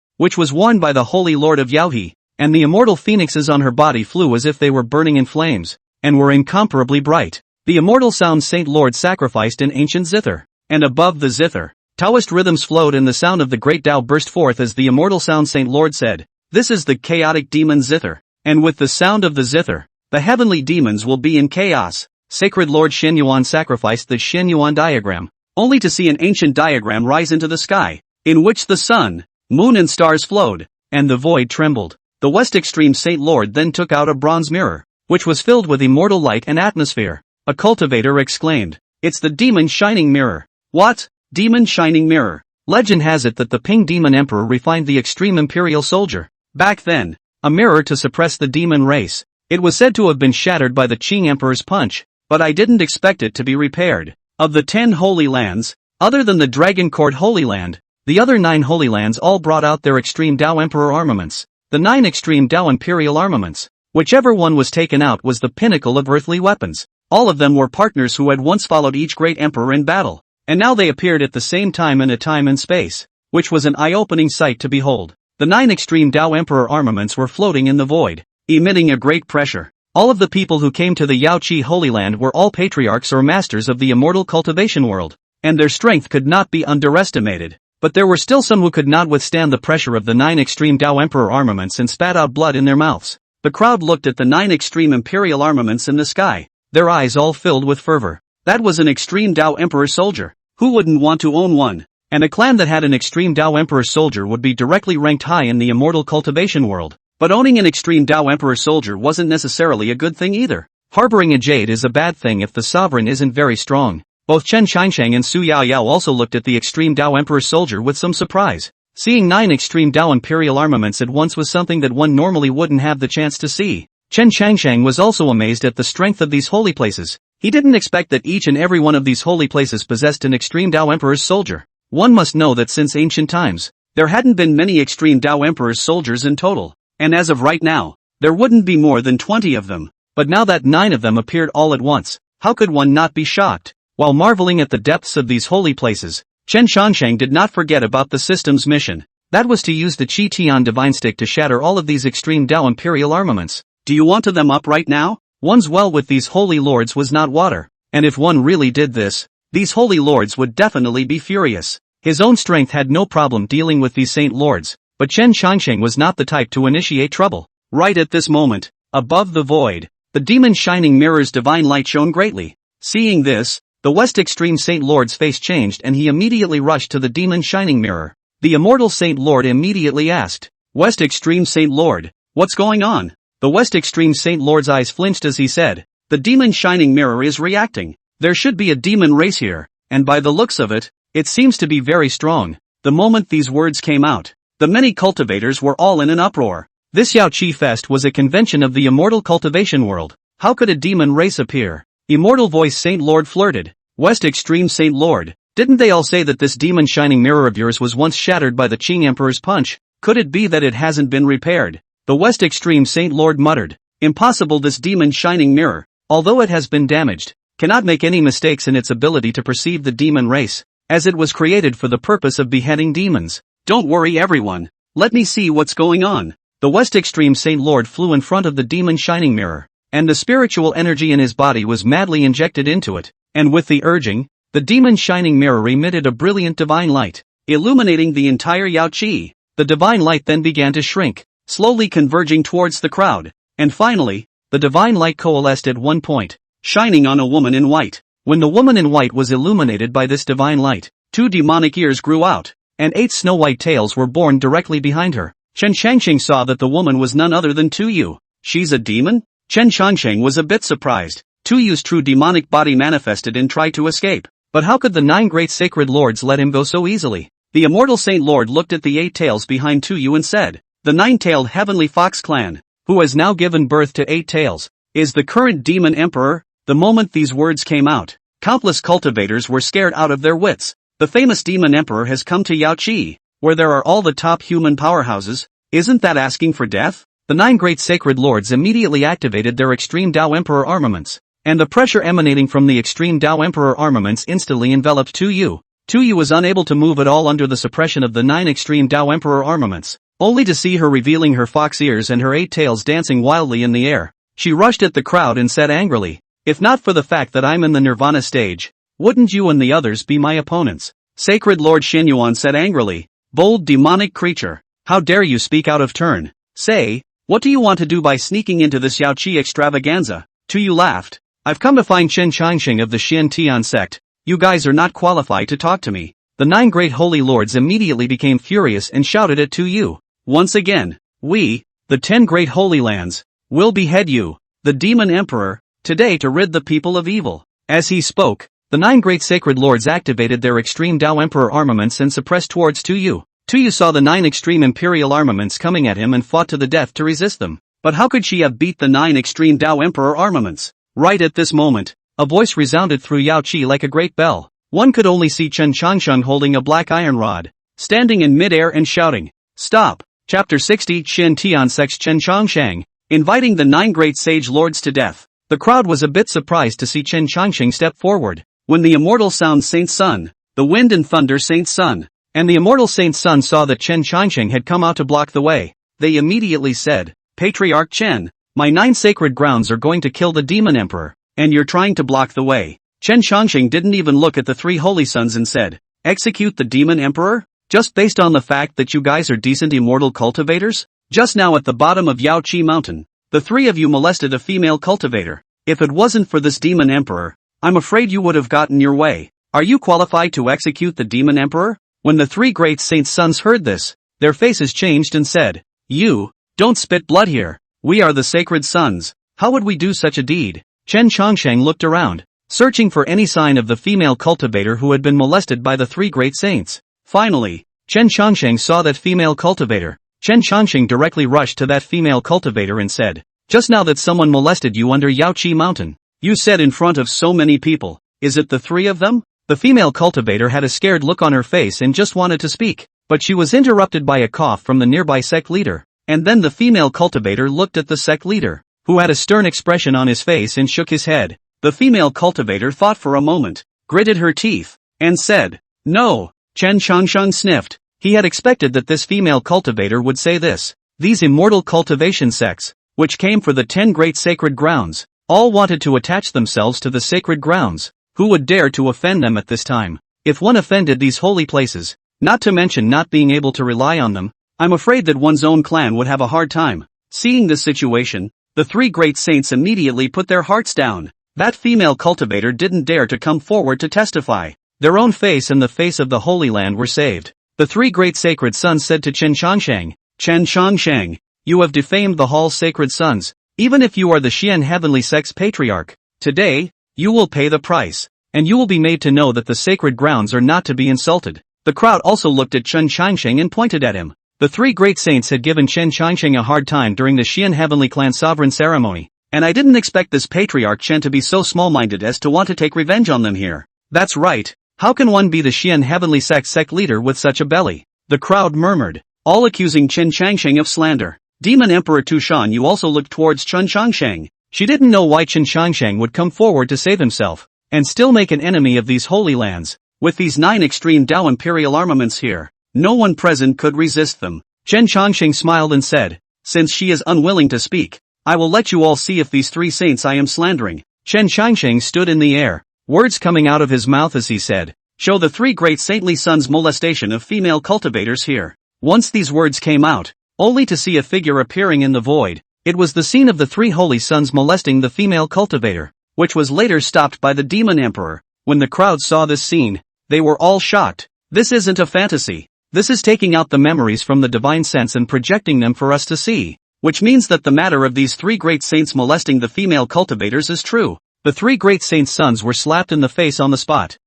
which was worn by the Holy Lord of Yaohe, and the immortal phoenixes on her body flew as if they were burning in flames, and were incomparably bright. The Immortal Sound Saint Lord sacrificed an ancient zither, and above the zither, Taoist rhythms flowed and the sound of the great Tao burst forth as the immortal sound Saint Lord said, "This is the chaotic demon zither, and with the sound of the zither, the heavenly demons will be in chaos." Sacred Lord Shenyuan sacrificed the Shenyuan diagram, only to see an ancient diagram rise into the sky, in which the sun, moon and stars flowed, and the void trembled. The West Extreme Saint Lord then took out a bronze mirror, which was filled with immortal light and atmosphere. A cultivator exclaimed, "It's the demon shining mirror." What? Demon shining mirror? Legend has it that the Ping Demon Emperor refined the extreme imperial soldier, back then, a mirror to suppress the demon race. It was said to have been shattered by the Qing Emperor's punch, but I didn't expect it to be repaired. Of the 10 Holy Lands, other than the Dragon Court Holy Land, the other 9 Holy Lands all brought out their Extreme Tao Emperor armaments. The 9 Extreme Tao Imperial armaments. Whichever one was taken out was the pinnacle of earthly weapons. All of them were partners who had once followed each great emperor in battle, and now they appeared at the same time in a time and space, which was an eye-opening sight to behold. The 9 Extreme Tao Emperor armaments were floating in the void, emitting a great pressure. All of the people who came to the Yaoqi Holy Land were all patriarchs or masters of the immortal cultivation world, and their strength could not be underestimated. But there were still some who could not withstand the pressure of the 9 Extreme Tao Emperor armaments and spat out blood in their mouths. The crowd looked at the 9 Extreme Imperial armaments in the sky, their eyes all filled with fervor. That was an Extreme Tao Emperor soldier. Who wouldn't want to own one? And a clan that had an Extreme Tao Emperor soldier would be directly ranked high in the immortal cultivation world. But owning an Extreme Tao Emperor soldier wasn't necessarily a good thing either. Harboring a jade is a bad thing if the sovereign isn't very strong. Both Chen Qiansheng and Su Yaoyao also looked at the Extreme Tao Emperor soldier with some surprise. Seeing 9 Extreme Tao Imperial armaments at once was something that one normally wouldn't have the chance to see. Chen Qiansheng was also amazed at the strength of these holy places. He didn't expect that each and every one of these holy places possessed an Extreme Tao Emperor's soldier. One must know that since ancient times, there hadn't been many Extreme Tao Emperor's soldiers in total, and as of right now, there wouldn't be more than 20 of them. But now that 9 of them appeared all at once, how could one not be shocked? While marveling at the depths of these holy places, Chen Qiansheng did not forget about the system's mission. That was to use the Qi Tian Divine Stick to shatter all of these Extreme Tao Imperial armaments. Do you want to them up right now? One's well with these holy lords was not water, and if one really did this, these holy lords would definitely be furious. His own strength had no problem dealing with these saint lords, but Chen Qiansheng was not the type to initiate trouble. Right at this moment, above the void, the demon shining mirror's divine light shone greatly. Seeing this, the West Extreme Saint Lord's face changed and he immediately rushed to the demon shining mirror. The immortal Saint Lord immediately asked, "West Extreme Saint Lord, what's going on?" The West Extreme Saint Lord's eyes flinched as he said, "The demon shining mirror is reacting. There should be a demon race here, and by the looks of it, it seems to be very strong." The moment these words came out, the many cultivators were all in an uproar. This Yaoqi Fest was a convention of the immortal cultivation world. How could a demon race appear? Immortal voice Saint Lord flirted. "West Extreme Saint Lord, didn't they all say that this demon shining mirror of yours was once shattered by the Qing Emperor's punch? Could it be that it hasn't been repaired?" The West Extreme Saint Lord muttered, "Impossible, this demon shining mirror, although it has been damaged, cannot make any mistakes in its ability to perceive the demon race, as it was created for the purpose of beheading demons. Don't worry everyone, let me see what's going on." The West Extreme Saint Lord flew in front of the demon shining mirror, and the spiritual energy in his body was madly injected into it, and with the urging, the demon shining mirror emitted a brilliant divine light, illuminating the entire Yaoqi. The divine light then began to shrink, slowly converging towards the crowd, and finally, the divine light coalesced at one point, shining on a woman in white. When the woman in white was illuminated by this divine light, 2 demonic ears grew out, and 8 snow-white tails were born directly behind her. Chen Qiansheng saw that the woman was none other than Tu Yu. She's a demon? Chen Qiansheng was a bit surprised. Tu Yu's true demonic body manifested and tried to escape. But how could the 9 great sacred lords let him go so easily? The immortal Saint Lord looked at the 8 tails behind Tu Yu and said, "The 9-tailed heavenly fox clan, who has now given birth to 8 tails, is the current demon emperor." The moment these words came out, countless cultivators were scared out of their wits. The famous demon emperor has come to Yaoqi, where there are all the top human powerhouses. Isn't that asking for death? The 9 great sacred lords immediately activated their Extreme Tao Emperor armaments, and the pressure emanating from the Extreme Tao Emperor armaments instantly enveloped Tu Yu. Tu Yu was unable to move at all under the suppression of the 9 Extreme Tao Emperor armaments, only to see her revealing her fox ears and her 8 tails dancing wildly in the air. She rushed at the crowd and said angrily, "If not for the fact that I'm in the Nirvana stage, wouldn't you and the others be my opponents?" Sacred Lord Xinyuan said angrily. Bold demonic creature. How dare you speak out of turn? Say, what do you want to do by sneaking into this Yaoqi extravaganza? Tu Yu laughed. I've come to find Chen Changxing of the Xian Tian sect. You guys are not qualified to talk to me. The 9 great holy lords immediately became furious and shouted at Tu Yu. Once again, we, the 10 great holy lands, will behead you, the demon emperor, today to rid the people of evil. As he spoke, the 9 great sacred lords activated their extreme Dao Emperor armaments and suppressed towards Tu Yu. Tu Yu saw the 9 extreme imperial armaments coming at him and fought to the death to resist them. But how could she have beat the 9 extreme Dao Emperor armaments? Right at this moment, a voice resounded through Yaoqi like a great bell. One could only see Chen Changsheng holding a black iron rod, standing in midair and shouting, "Stop!" Chapter 60 Xian Tian sects Chen Changsheng, inviting the 9 great sage lords to death. The crowd was a bit surprised to see Chen Changsheng step forward. When the immortal sound Saint Sun, the wind and thunder Saint Sun, and the immortal Saint Sun saw that Chen Changsheng had come out to block the way, they immediately said, Patriarch Chen, my 9 sacred grounds are going to kill the demon emperor, and you're trying to block the way. Chen Changsheng didn't even look at the 3 holy sons and said, execute the demon emperor? Just based on the fact that you guys are decent immortal cultivators? Just now at the bottom of Yaoqi Mountain, the 3 of you molested a female cultivator. If it wasn't for this demon emperor, I'm afraid you would have gotten your way. Are you qualified to execute the demon emperor? When the 3 great saints' sons heard this, their faces changed and said, You, don't spit blood here. We are the sacred sons. How would we do such a deed? Chen Changsheng looked around, searching for any sign of the female cultivator who had been molested by the 3 great saints. Finally, Chen Changsheng saw that female cultivator. Chen Changsheng directly rushed to that female cultivator and said, just now that someone molested you under Yaoqi Mountain. You said in front of so many people. Is it the 3 of them? The female cultivator had a scared look on her face and just wanted to speak, but she was interrupted by a cough from the nearby sect leader. And then the female cultivator looked at the sect leader, who had a stern expression on his face and shook his head. The female cultivator thought for a moment, gritted her teeth, and said, No. Chen Changsheng sniffed. He had expected that this female cultivator would say this. These immortal cultivation sects, which came for the 10 great sacred grounds, all wanted to attach themselves to the sacred grounds. Who would dare to offend them at this time? If one offended these holy places, not to mention not being able to rely on them, I'm afraid that one's own clan would have a hard time. Seeing this situation, the 3 great saints immediately put their hearts down. That female cultivator didn't dare to come forward to testify. Their own face and the face of the Holy Land were saved. The 3 great sacred sons said to Chen Changsheng, Chen Changsheng, you have defamed the Hall's sacred sons. Even if you are the Xian heavenly sect's patriarch, today, you will pay the price, and you will be made to know that the sacred grounds are not to be insulted. The crowd also looked at Chen Changsheng and pointed at him. The 3 great saints had given Chen Changsheng a hard time during the Xian heavenly clan sovereign ceremony, and I didn't expect this patriarch Chen to be so small-minded as to want to take revenge on them here. That's right. How can one be the Xian heavenly sect leader with such a belly? The crowd murmured, all accusing Chen Changsheng of slander. Demon Emperor Tu Shan Yu also looked towards Chen Changsheng. She didn't know why Chen Changsheng would come forward to save himself, and still make an enemy of these holy lands. With these 9 extreme Dao imperial armaments here, no one present could resist them. Chen Changsheng smiled and said, since she is unwilling to speak, I will let you all see if these 3 saints I am slandering. Chen Changsheng stood in the air, words coming out of his mouth as he said, show the 3 great saintly sons molestation of female cultivators here. Once these words came out, only to see a figure appearing in the void, it was the scene of the 3 holy sons molesting the female cultivator, which was later stopped by the demon emperor. When the crowd saw this scene, they were all shocked. This isn't a fantasy. This is taking out the memories from the divine sense and projecting them for us to see, which means that the matter of these 3 great saints molesting the female cultivators is true. The 3 great saints' sons were slapped in the face on the spot.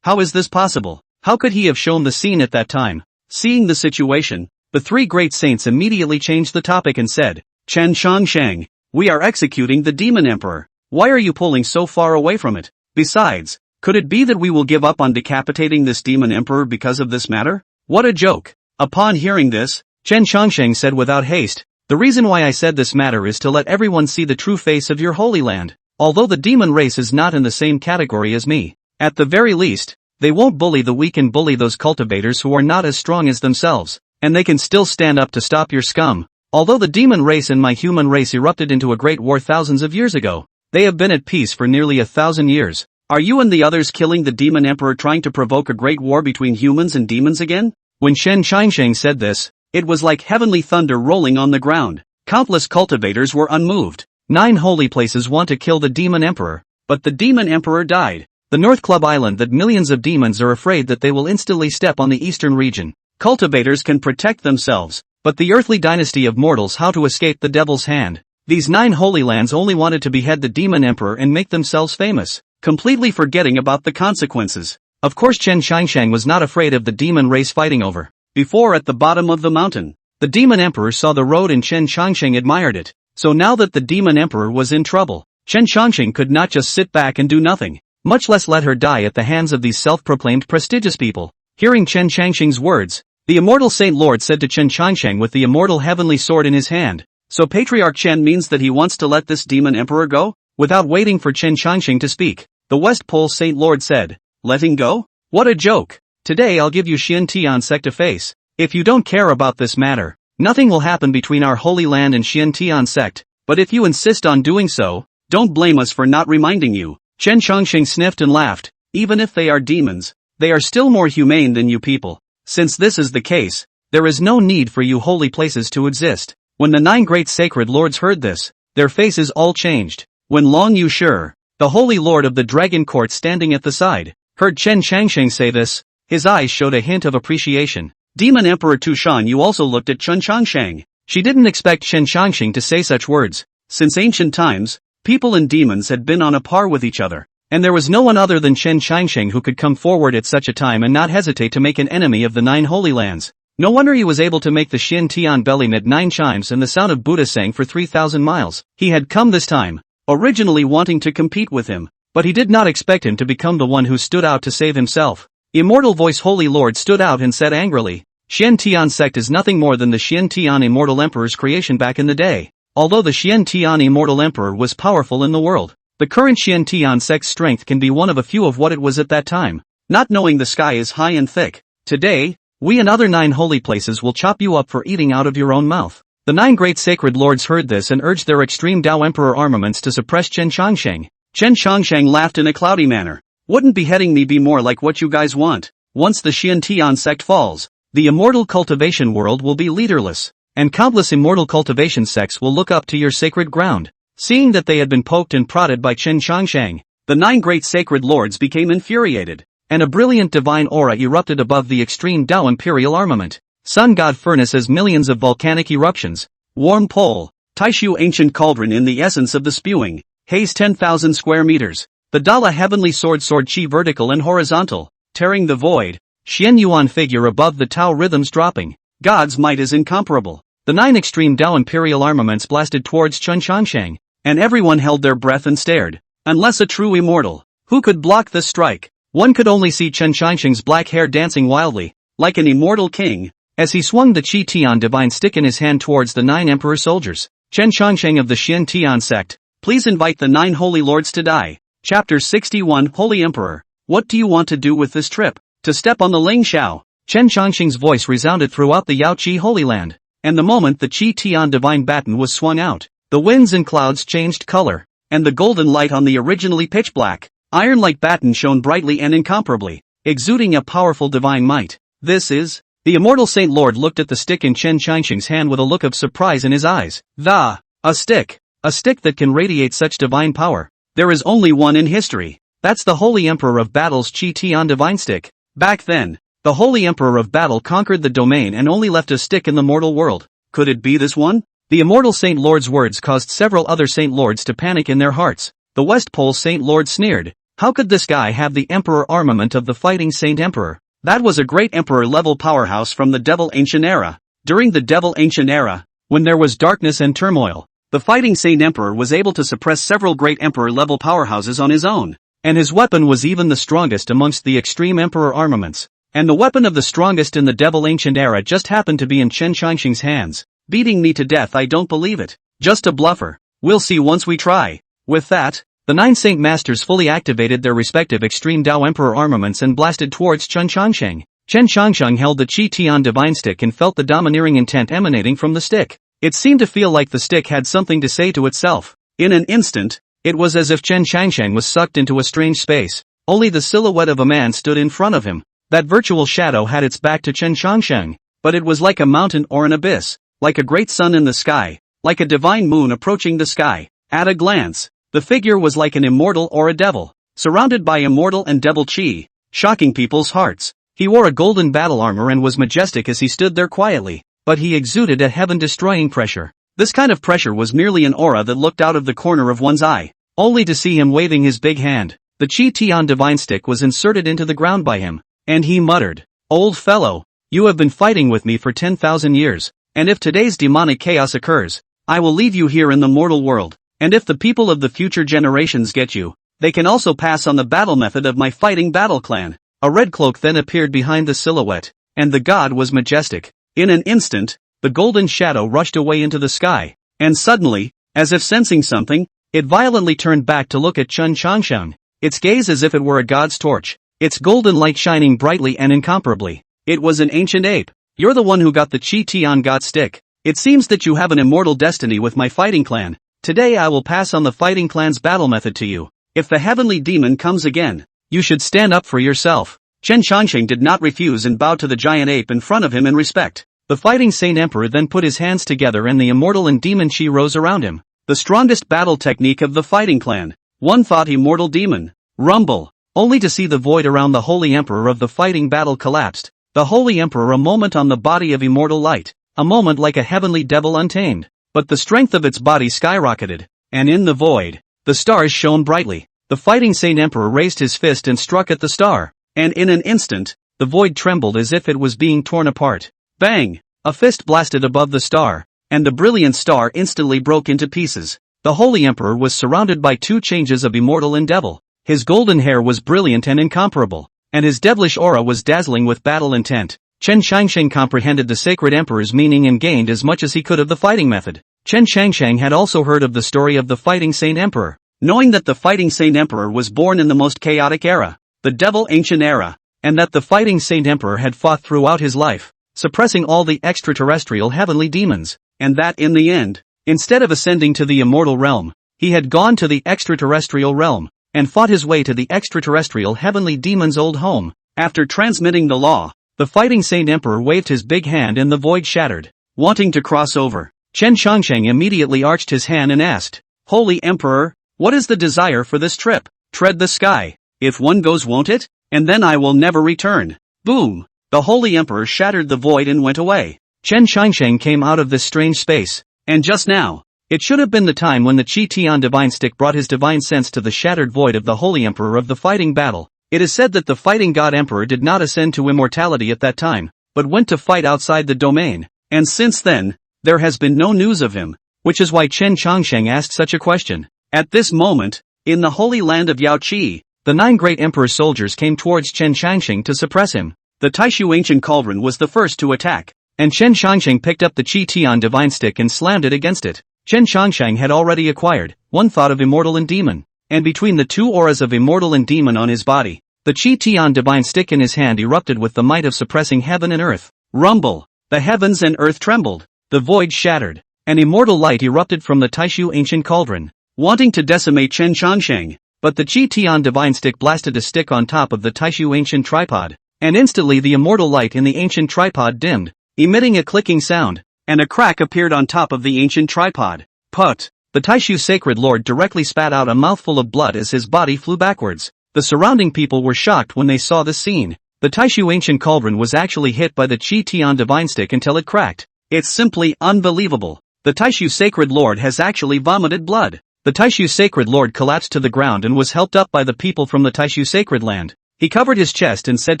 How is this possible? How could he have shown the scene at that time? Seeing the situation, the 3 great saints immediately changed the topic and said, Chen Changsheng, we are executing the demon emperor. Why are you pulling so far away from it? Besides, could it be that we will give up on decapitating this demon emperor because of this matter? What a joke. Upon hearing this, Chen Changsheng said without haste, the reason why I said this matter is to let everyone see the true face of your holy land. Although the demon race is not in the same category as me, at the very least, they won't bully the weak and bully those cultivators who are not as strong as themselves, and they can still stand up to stop your scum. Although the demon race and my human race erupted into a great war thousands of years ago, they have been at peace for nearly 1,000 years. Are you and the others killing the demon emperor, trying to provoke a great war between humans and demons again? When Chen Qiansheng said this, it was like heavenly thunder rolling on the ground. Countless cultivators were unmoved. 9 holy places want to kill the demon emperor, but the demon emperor died. The North Club Island, that millions of demons are afraid that they will instantly step on the eastern region. Cultivators can protect themselves, but the earthly dynasty of mortals, how to escape the devil's hand? These 9 holy lands only wanted to behead the demon emperor and make themselves famous, completely forgetting about the consequences. Of course Chen Qiansheng was not afraid of the demon race fighting over. Before, at the bottom of the mountain, the demon emperor saw the road and Chen Qiansheng admired it. So now that the demon emperor was in trouble, Chen Qiansheng could not just sit back and do nothing, much less let her die at the hands of these self-proclaimed prestigious people. Hearing Chen Qiansheng's words, the immortal Saint Lord said to Chen Qiansheng with the immortal heavenly sword in his hand, "So Patriarch Chen means that he wants to let this demon emperor go?" Without waiting for Chen Qiansheng to speak, the West Pole Saint Lord said, "Letting go? What a joke! Today I'll give you Xiantian sect a face. If you don't care about this matter, nothing will happen between our holy land and Xiantian sect, but if you insist on doing so, don't blame us for not reminding you." Chen Qiansheng sniffed and laughed. "Even if they are demons, they are still more humane than you people. Since this is the case, there is no need for you holy places to exist." When the 9 great sacred lords heard this, their faces all changed. When Long Yushur, the holy lord of the dragon court standing at the side, heard Chen Qiansheng say this, his eyes showed a hint of appreciation. Demon Emperor Tushan Yu also looked at Chen Qiansheng. She didn't expect Chen Qiansheng to say such words. Since ancient times, people and demons had been on a par with each other, and there was no one other than Chen Qiansheng who could come forward at such a time and not hesitate to make an enemy of the 9 holy lands. No wonder he was able to make the Xiantian bell emit 9 chimes and the sound of Buddha sang for 3,000 miles. He had come this time, originally wanting to compete with him, but he did not expect him to become the one who stood out to save himself. Immortal Voice Holy Lord stood out and said angrily, "Xiantian sect is nothing more than the Xiantian Immortal Emperor's creation back in the day. Although the Xiantian Immortal Emperor was powerful in the world, the current Xiantian sect's strength can be one of a few of what it was at that time. Not knowing the sky is high and thick. Today, we and other 9 holy places will chop you up for eating out of your own mouth." The 9 great sacred lords heard this and urged their extreme Dao Emperor armaments to suppress Chen Qiansheng. Chen Qiansheng laughed in a cloudy manner. "Wouldn't beheading me be more like what you guys want? Once the Xiantian sect falls, the immortal cultivation world will be leaderless, and countless immortal cultivation sects will look up to your sacred ground." Seeing that they had been poked and prodded by Chen Qiansheng, the 9 great sacred lords became infuriated, and a brilliant divine aura erupted above the extreme Dao imperial armament. Sun god furnace as millions of volcanic eruptions. Warm pole. Taishu ancient cauldron in the essence of the spewing. Haze 10,000 square meters. The Dala heavenly sword chi vertical and horizontal, tearing the void. Xian Yuan figure above the Tao rhythms dropping. God's might is incomparable. The 9 extreme Dao imperial armaments blasted towards Chen Qiansheng, and everyone held their breath and stared. Unless a true immortal, who could block this strike? One could only see Chen Qiansheng's black hair dancing wildly, like an immortal king, as he swung the Qi Tian divine stick in his hand towards the 9 emperor soldiers. Chen Qiansheng of the Xiantian sect, please invite the 9 holy lords to die. Chapter 61 Holy Emperor, what do you want to do with this trip? To step on the Ling Xiao. Chen Qiansheng's voice resounded throughout the Yao Qi Holy Land, and the moment the Qi Tian divine baton was swung out, the winds and clouds changed color, and the golden light on the originally pitch black, iron-like baton shone brightly and incomparably, exuding a powerful divine might. This is... The immortal Saint Lord looked at the stick in Chen Qiansheng's hand with a look of surprise in his eyes. A stick that can radiate such divine power. There is only one in history. That's the Holy Emperor of Battle's Qi Tian divine stick. Back then, the Holy Emperor of Battle conquered the domain and only left a stick in the mortal world. Could it be this one? The immortal Saint Lord's words caused several other Saint Lords to panic in their hearts. The West Pole Saint Lord sneered. How could this guy have the Emperor armament of the fighting Saint Emperor? That was a great Emperor-level powerhouse from the Devil Ancient Era. During the Devil Ancient Era, when there was darkness and turmoil, the fighting Saint Emperor was able to suppress several great Emperor-level powerhouses on his own, and his weapon was even the strongest amongst the extreme Emperor armaments. And the weapon of the strongest in the Devil Ancient Era just happened to be in Chen Qiansheng's hands. Beating me to death, I don't believe it. Just a bluffer. We'll see once we try. With that, the 9 Saint Masters fully activated their respective extreme Dao Emperor armaments and blasted towards Chen Qiansheng. Chen Qiansheng held the Qi Tian divine stick and felt the domineering intent emanating from the stick. It seemed to feel like the stick had something to say to itself. In an instant, It was as if Chen Changsheng was sucked into a strange space. Only the silhouette of a man stood in front of him. That virtual shadow had its back to Chen Changsheng, but it was like a mountain or an abyss, like a great sun in the sky, like a divine moon approaching the sky. At a glance, the figure was like an immortal or a devil, surrounded by immortal and devil chi, shocking people's hearts. He wore a golden battle armor and was majestic as he stood there quietly, but he exuded a heaven-destroying pressure. This kind of pressure was merely an aura that looked out of the corner of one's eye, only to see him waving his big hand. The Chi Tian divine stick was inserted into the ground by him, and he muttered, "Old fellow, you have been fighting with me for 10,000 years, and if today's demonic chaos occurs, I will leave you here in the mortal world, and if the people of the future generations get you, they can also pass on the battle method of my fighting battle clan." A red cloak then appeared behind the silhouette, and the god was majestic. In an instant, the golden shadow rushed away into the sky, and suddenly, as if sensing something, it violently turned back to look at Chen Changsheng, its gaze as if it were a god's torch, its golden light shining brightly and incomparably. It was an ancient ape. "You're the one who got the Chi Tian god stick. It seems that you have an immortal destiny with my fighting clan. Today I will pass on the fighting clan's battle method to you. If the heavenly demon comes again, you should stand up for yourself." Chen Changsheng did not refuse and bowed to the giant ape in front of him in respect. The fighting Saint Emperor then put his hands together and the immortal and demon chi rose around him. The strongest battle technique of the fighting clan. One thought immortal demon. Rumble. Only to see the void around the holy emperor of the fighting battle collapsed. The holy emperor a moment on the body of immortal light. A moment like a heavenly devil untamed. But the strength of its body skyrocketed. And in the void, the stars shone brightly. The fighting Saint Emperor raised his fist and struck at the star. And in an instant, the void trembled as if it was being torn apart. Bang! A fist blasted above the star, and the brilliant star instantly broke into pieces. The holy emperor was surrounded by two changes of immortal and devil. His golden hair was brilliant and incomparable, and his devilish aura was dazzling with battle intent. Chen Changsheng comprehended the sacred emperor's meaning and gained as much as he could of the fighting method. Chen Changsheng had also heard of the story of the fighting Saint Emperor, knowing that the fighting Saint Emperor was born in the most chaotic era, the devil ancient era, and that the fighting Saint Emperor had fought throughout his life, suppressing all the extraterrestrial heavenly demons, and that in the end, instead of ascending to the immortal realm, he had gone to the extraterrestrial realm, and fought his way to the extraterrestrial heavenly demon's old home. After transmitting the law, the fighting Saint Emperor waved his big hand and the void shattered. Wanting to cross over, Chen Changsheng immediately arched his hand and asked, "Holy Emperor, what is the desire for this trip?" "Tread the sky. If one goes, won't it? And then I will never return." Boom! The holy emperor shattered the void and went away. Chen Changsheng came out of this strange space, and just now, it should have been the time when the Chi Tian divine stick brought his divine sense to the shattered void of the holy emperor of the fighting battle. It is said that the fighting god emperor did not ascend to immortality at that time, but went to fight outside the domain, and since then, there has been no news of him, which is why Chen Changsheng asked such a question. At this moment, in the holy land of Yaoqi, the 9 great emperor's soldiers came towards Chen Changsheng to suppress him. The Taishu ancient cauldron was the first to attack, and Chen Changsheng picked up the Chi Tian divine stick and slammed it against it. Chen Changsheng had already acquired one thought of immortal and demon, and between the two auras of immortal and demon on his body, the Chi Tian divine stick in his hand erupted with the might of suppressing heaven and earth. Rumble! The heavens and earth trembled, the void shattered, and immortal light erupted from the Taishu ancient cauldron, wanting to decimate Chen Changsheng. But the Chi Tian divine stick blasted a stick on top of the Taishu ancient tripod, and instantly the immortal light in the ancient tripod dimmed, emitting a clicking sound, and a crack appeared on top of the ancient tripod. Put! The Taishu sacred lord directly spat out a mouthful of blood as his body flew backwards. The surrounding people were shocked when they saw this scene. The Taishu ancient cauldron was actually hit by the Chi Tian divine stick until it cracked. It's simply unbelievable. The Taishu sacred lord has actually vomited blood. The Taishu sacred lord collapsed to the ground and was helped up by the people from the Taishu sacred land. He covered his chest and said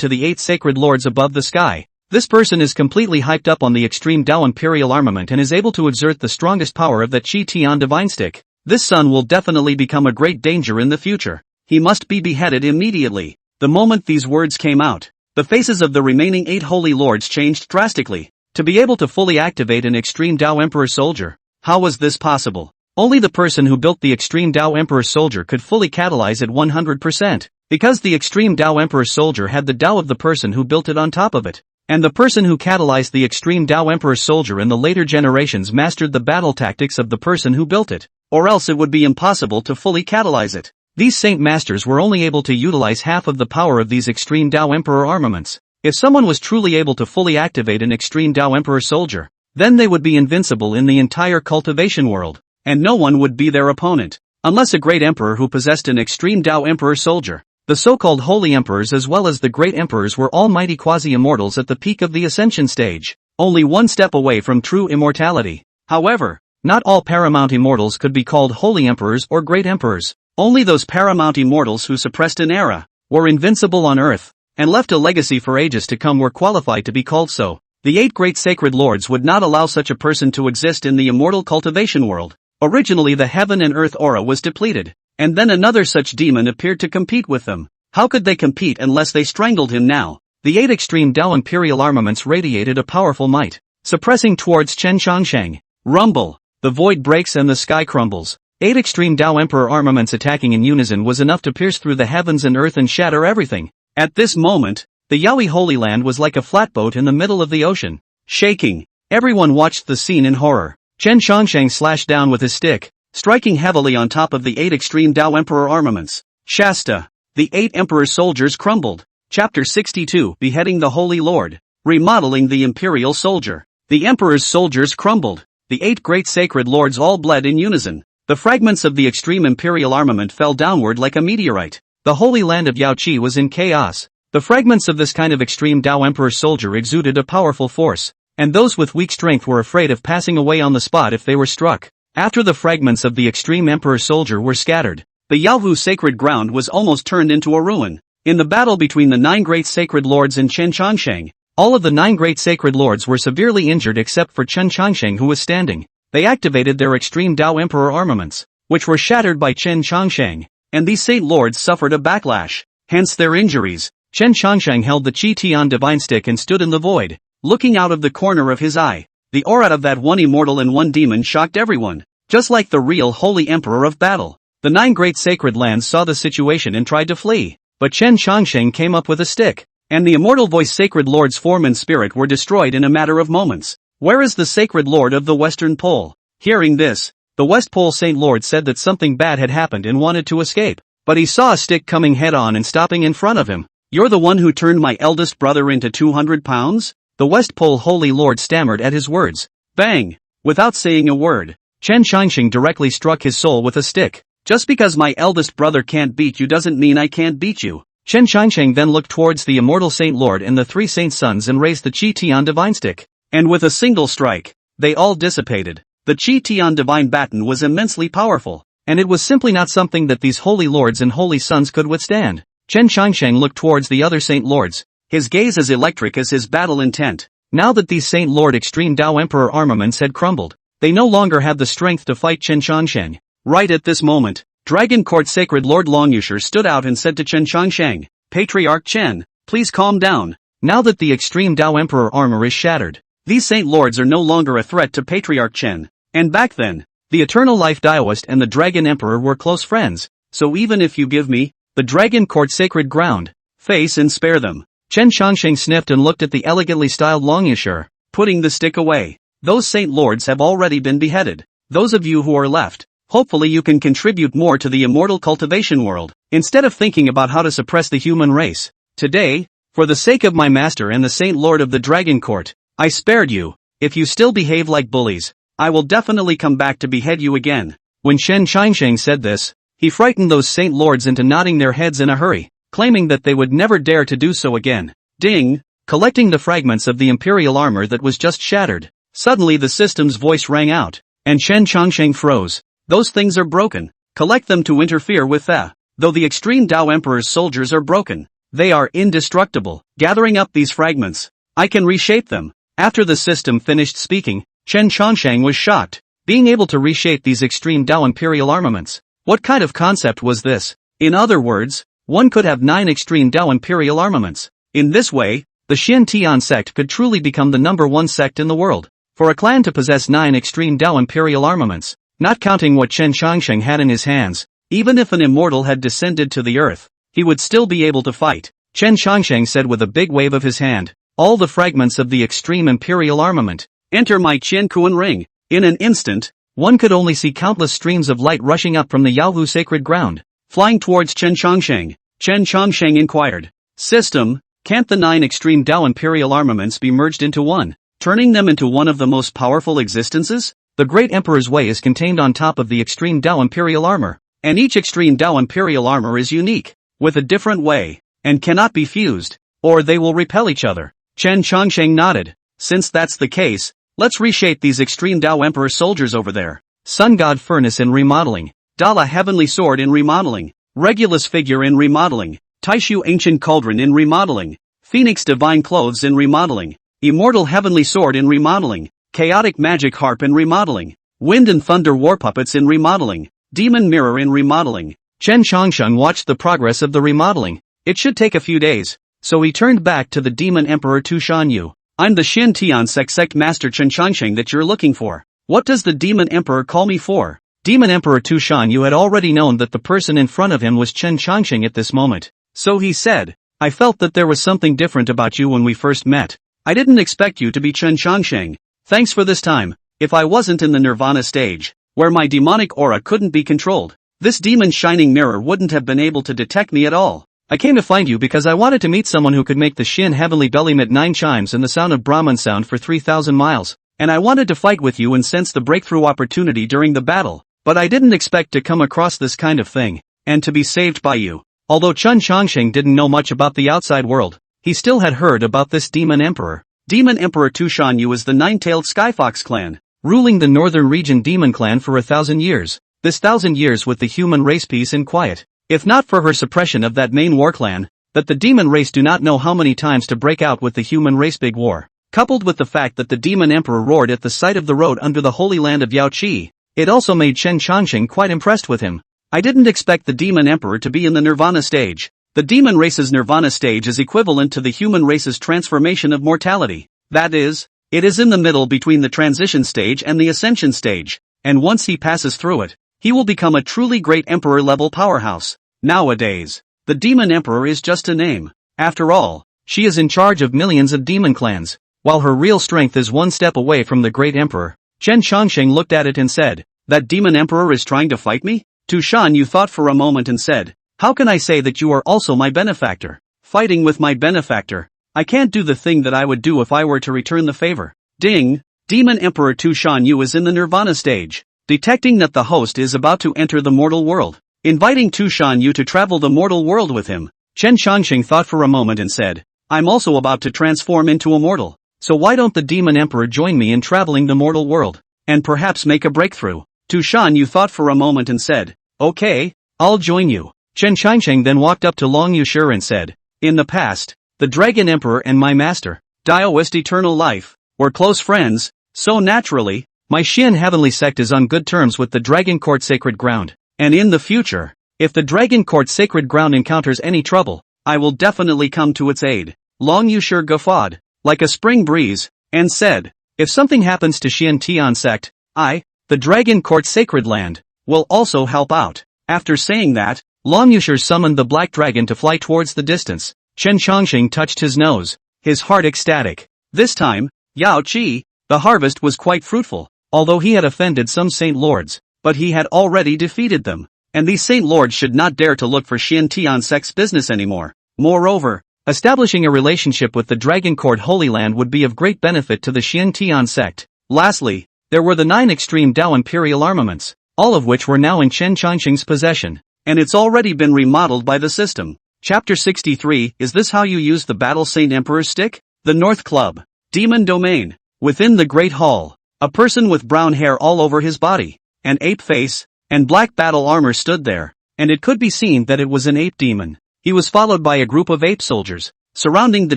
to the 8 sacred lords above the sky, "This person is completely hyped up on the extreme Dao imperial armament and is able to exert the strongest power of that Chi Tian divine stick. This son will definitely become a great danger in the future. He must be beheaded immediately." The moment these words came out, the faces of the remaining 8 holy lords changed drastically. To be able to fully activate an extreme Dao emperor soldier, how was this possible? Only the person who built the extreme Dao emperor soldier could fully catalyze it 100%, because the extreme Dao emperor soldier had the Dao of the person who built it on top of it. And the person who catalyzed the extreme Dao emperor soldier in the later generations mastered the battle tactics of the person who built it. or else it would be impossible to fully catalyze it. These Saint Masters were only able to utilize half of the power of these Extreme Tao Emperor armaments. If someone was truly able to fully activate an Extreme Tao Emperor soldier, then they would be invincible in the entire cultivation world, and no one would be their opponent, unless a great emperor who possessed an Extreme Tao Emperor soldier. The so-called Holy Emperors as well as the Great Emperors were almighty quasi-immortals at the peak of the Ascension stage, only one step away from true immortality. However, not all paramount immortals could be called Holy Emperors or Great Emperors. Only those paramount immortals who suppressed an era, were invincible on earth, and left a legacy for ages to come were qualified to be called so. The 8 great sacred lords would not allow such a person to exist in the immortal cultivation world. Originally the heaven and earth aura was depleted, and then another such demon appeared to compete with them. How could they compete unless they strangled him now? The 8 extreme Tao imperial armaments radiated a powerful might, suppressing towards Chen Changsheng. Rumble, the void breaks and the sky crumbles. 8 extreme Tao Emperor armaments attacking in unison was enough to pierce through the heavens and earth and shatter everything. At this moment, the Yaoi Holy Land was like a flatboat in the middle of the ocean, shaking. Everyone watched the scene in horror. Chen Changsheng slashed down with his stick, striking heavily on top of the 8 extreme Tao Emperor armaments. Shasta. The 8 Emperor soldiers crumbled. Chapter 62. Beheading the Holy Lord. Remodeling the Imperial Soldier. The Emperor's soldiers crumbled. The 8 great sacred lords all bled in unison. The fragments of the extreme imperial armament fell downward like a meteorite. The holy land of Yaoqi was in chaos. The fragments of this kind of extreme Tao Emperor soldier exuded a powerful force, and those with weak strength were afraid of passing away on the spot if they were struck. After the fragments of the extreme Emperor soldier were scattered, the Yaohu sacred ground was almost turned into a ruin. In the battle between the 9 great sacred lords and Chen Changsheng, all of the 9 great sacred lords were severely injured except for Chen Changsheng who was standing. They activated their extreme Tao Emperor armaments, which were shattered by Chen Changsheng, and these Saint Lords suffered a backlash, hence their injuries. Chen Changsheng held the Qi Tian divine stick and stood in the void, looking out of the corner of his eye. The aura of that one immortal and one demon shocked everyone, just like the real Holy Emperor of battle. The 9 great sacred lands saw the situation and tried to flee, but Chen Changsheng came up with a stick, and the immortal voice sacred lord's form and spirit were destroyed in a matter of moments. Where is the sacred lord of the Western Pole? Hearing this, the West Pole Saint Lord said that something bad had happened and wanted to escape, but he saw a stick coming head on and stopping in front of him. You're the one who turned my eldest brother into 200 pounds? The West Pole Holy Lord stammered at his words. Bang! Without saying a word, Chen Changsheng directly struck his soul with a stick. Just because my eldest brother can't beat you doesn't mean I can't beat you. Chen Changsheng then looked towards the immortal Saint Lord and the 3 Saint Sons and raised the Qi Tian divine stick. And with a single strike, they all dissipated. The Qi Tian divine baton was immensely powerful, and it was simply not something that these holy lords and holy sons could withstand. Chen Changsheng looked towards the other Saint Lords, his gaze as electric as his battle intent. Now that these Saint Lord extreme Tao Emperor armaments had crumbled, they no longer had the strength to fight Chen Changsheng. Right at this moment, Dragon Court Sacred Lord Longyusher stood out and said to Chen Changsheng, Patriarch Chen, please calm down. Now that the extreme Tao Emperor armor is shattered, these Saint Lords are no longer a threat to Patriarch Chen. And back then, the Eternal Life Daoist and the Dragon Emperor were close friends, so even if you give me the Dragon Court Sacred Ground, face and spare them. Chen Changsheng sniffed and looked at the elegantly styled Longyusher, putting the stick away. Those Saint Lords have already been beheaded. Those of you who are left, hopefully you can contribute more to the immortal cultivation world, instead of thinking about how to suppress the human race. Today, for the sake of my master and the Saint Lord of the Dragon Court, I spared you. If you still behave like bullies, I will definitely come back to behead you again. When Chen Changsheng said this, he frightened those Saint Lords into nodding their heads in a hurry, claiming that they would never dare to do so again. Ding! Collecting the fragments of the Imperial armor that was just shattered, suddenly the system's voice rang out, and Chen Changsheng froze. Those things are broken. Collect them to interfere with the. Though the extreme Tao Emperor's soldiers are broken, they are indestructible. Gathering up these fragments, I can reshape them. After the system finished speaking, Chen Changsheng was shocked. Being able to reshape these extreme Tao Imperial armaments. What kind of concept was this? In other words, one could have 9 extreme Tao Imperial armaments. In this way, the Xin Tian sect could truly become the #1 sect in the world. For a clan to possess 9 extreme Tao Imperial armaments, not counting what Chen Changsheng had in his hands, even if an immortal had descended to the earth, he would still be able to fight. Chen Changsheng said with a big wave of his hand, all the fragments of the extreme Imperial armament, enter my Qian Kuan ring. In an instant, one could only see countless streams of light rushing up from the Yaohu sacred ground, flying towards Chen Chongsheng. Chen Chongsheng inquired, "System, can't the 9 extreme Dao imperial armaments be merged into one, turning them into one of the most powerful existences? The Great Emperor's way is contained on top of the extreme Dao imperial armor, and each extreme Dao imperial armor is unique, with a different way, and cannot be fused, or they will repel each other." Chen Chongsheng nodded. "Since that's the case, let's reshape these extreme Dao Emperor soldiers over there. Sun God Furnace in remodeling, Dala Heavenly Sword in remodeling, Regulus Figure in remodeling, Taishu Ancient Cauldron in remodeling, Phoenix Divine Clothes in remodeling, Immortal Heavenly Sword in remodeling, Chaotic Magic Harp in remodeling, Wind and Thunder War Puppets in remodeling, Demon Mirror in remodeling." Chen Chongsheng watched the progress of the remodeling. It should take a few days, so he turned back to the Demon Emperor Tu Shanyu. "I'm the Xin Tian Sect Master Chen Chongsheng that you're looking for. What does the Demon Emperor call me for?" Demon Emperor Tu Shanyu had already known that the person in front of him was Chen Chongsheng at this moment. So he said, "I felt that there was something different about you when we first met. I didn't expect you to be Chen Chongsheng. Thanks for this time. If I wasn't in the Nirvana stage, where my demonic aura couldn't be controlled, this demon shining mirror wouldn't have been able to detect me at all. I came to find you because I wanted to meet someone who could make the Shin Heavenly Belly emit 9 chimes and the sound of Brahman sound for 3,000 miles, and I wanted to fight with you and sense the breakthrough opportunity during the battle, but I didn't expect to come across this kind of thing, and to be saved by you." Although Chen Chongsheng didn't know much about the outside world, he still had heard about this Demon Emperor. Demon Emperor Tu Shanyu is the 9-tailed Skyfox clan, ruling the northern region Demon Clan for 1,000 years, this 1,000 years with the human race peace and quiet. If not for her suppression of that main war clan, that the demon race do not know how many times to break out with the human race big war, coupled with the fact that the Demon Emperor roared at the sight of the road under the holy land of Yaoqi, it also made Chen Chongsheng quite impressed with him. "I didn't expect the Demon Emperor to be in the Nirvana stage. The demon race's Nirvana stage is equivalent to the human race's transformation of mortality. That is, it is in the middle between the transition stage and the ascension stage, and once he passes through it, he will become a truly great emperor-level powerhouse. Nowadays, the Demon Emperor is just a name. After all, she is in charge of millions of demon clans, while her real strength is one step away from the great emperor." Chen Chongsheng looked at it and said, "That Demon Emperor is trying to fight me?" Tu Shanyu thought for a moment and said, "How can I say that you are also my benefactor? Fighting with my benefactor? I can't do the thing that I would do if I were to return the favor." Ding! Demon Emperor Tu Shanyu is in the Nirvana stage. Detecting that the host is about to enter the mortal world, inviting Tu Shanyu to travel the mortal world with him, Chen Chongsheng thought for a moment and said, "I'm also about to transform into a mortal, so why don't the Demon Emperor join me in traveling the mortal world, and perhaps make a breakthrough?" Tu Shanyu thought for a moment and said, "Okay, I'll join you." Chen Chongsheng then walked up to Long Yushur and said, "In the past, the Dragon Emperor and my master, Daoist Eternal Life, were close friends, so naturally, my Shin Heavenly Sect is on good terms with the Dragon Court Sacred Ground, and in the future, if the Dragon Court Sacred Ground encounters any trouble, I will definitely come to its aid." Long Yushur guffawed, like a spring breeze, and said, "If something happens to Shin Tian Sect, the Dragon Court Sacred Land, will also help out." After saying that, Long Yushur summoned the Black Dragon to fly towards the distance. Chen Chongsheng touched his nose, his heart ecstatic. This time, Yao Qi, the harvest was quite fruitful, although he had offended some Saint Lords, but he had already defeated them, and these Saint Lords should not dare to look for Shin Tian Sect's business anymore. Moreover, establishing a relationship with the Dragon Court Holy Land would be of great benefit to the Shin Tian Sect. Lastly, there were the 9 extreme Dao Imperial armaments, all of which were now in Chen Chongsheng's possession, and it's already been remodeled by the system. Chapter 63, Is this how you use the Battle Saint Emperor stick? The North Club. Demon Domain. Within the Great Hall, a person with brown hair all over his body, an ape face, and black battle armor stood there, and it could be seen that it was an ape demon. He was followed by a group of ape soldiers, surrounding the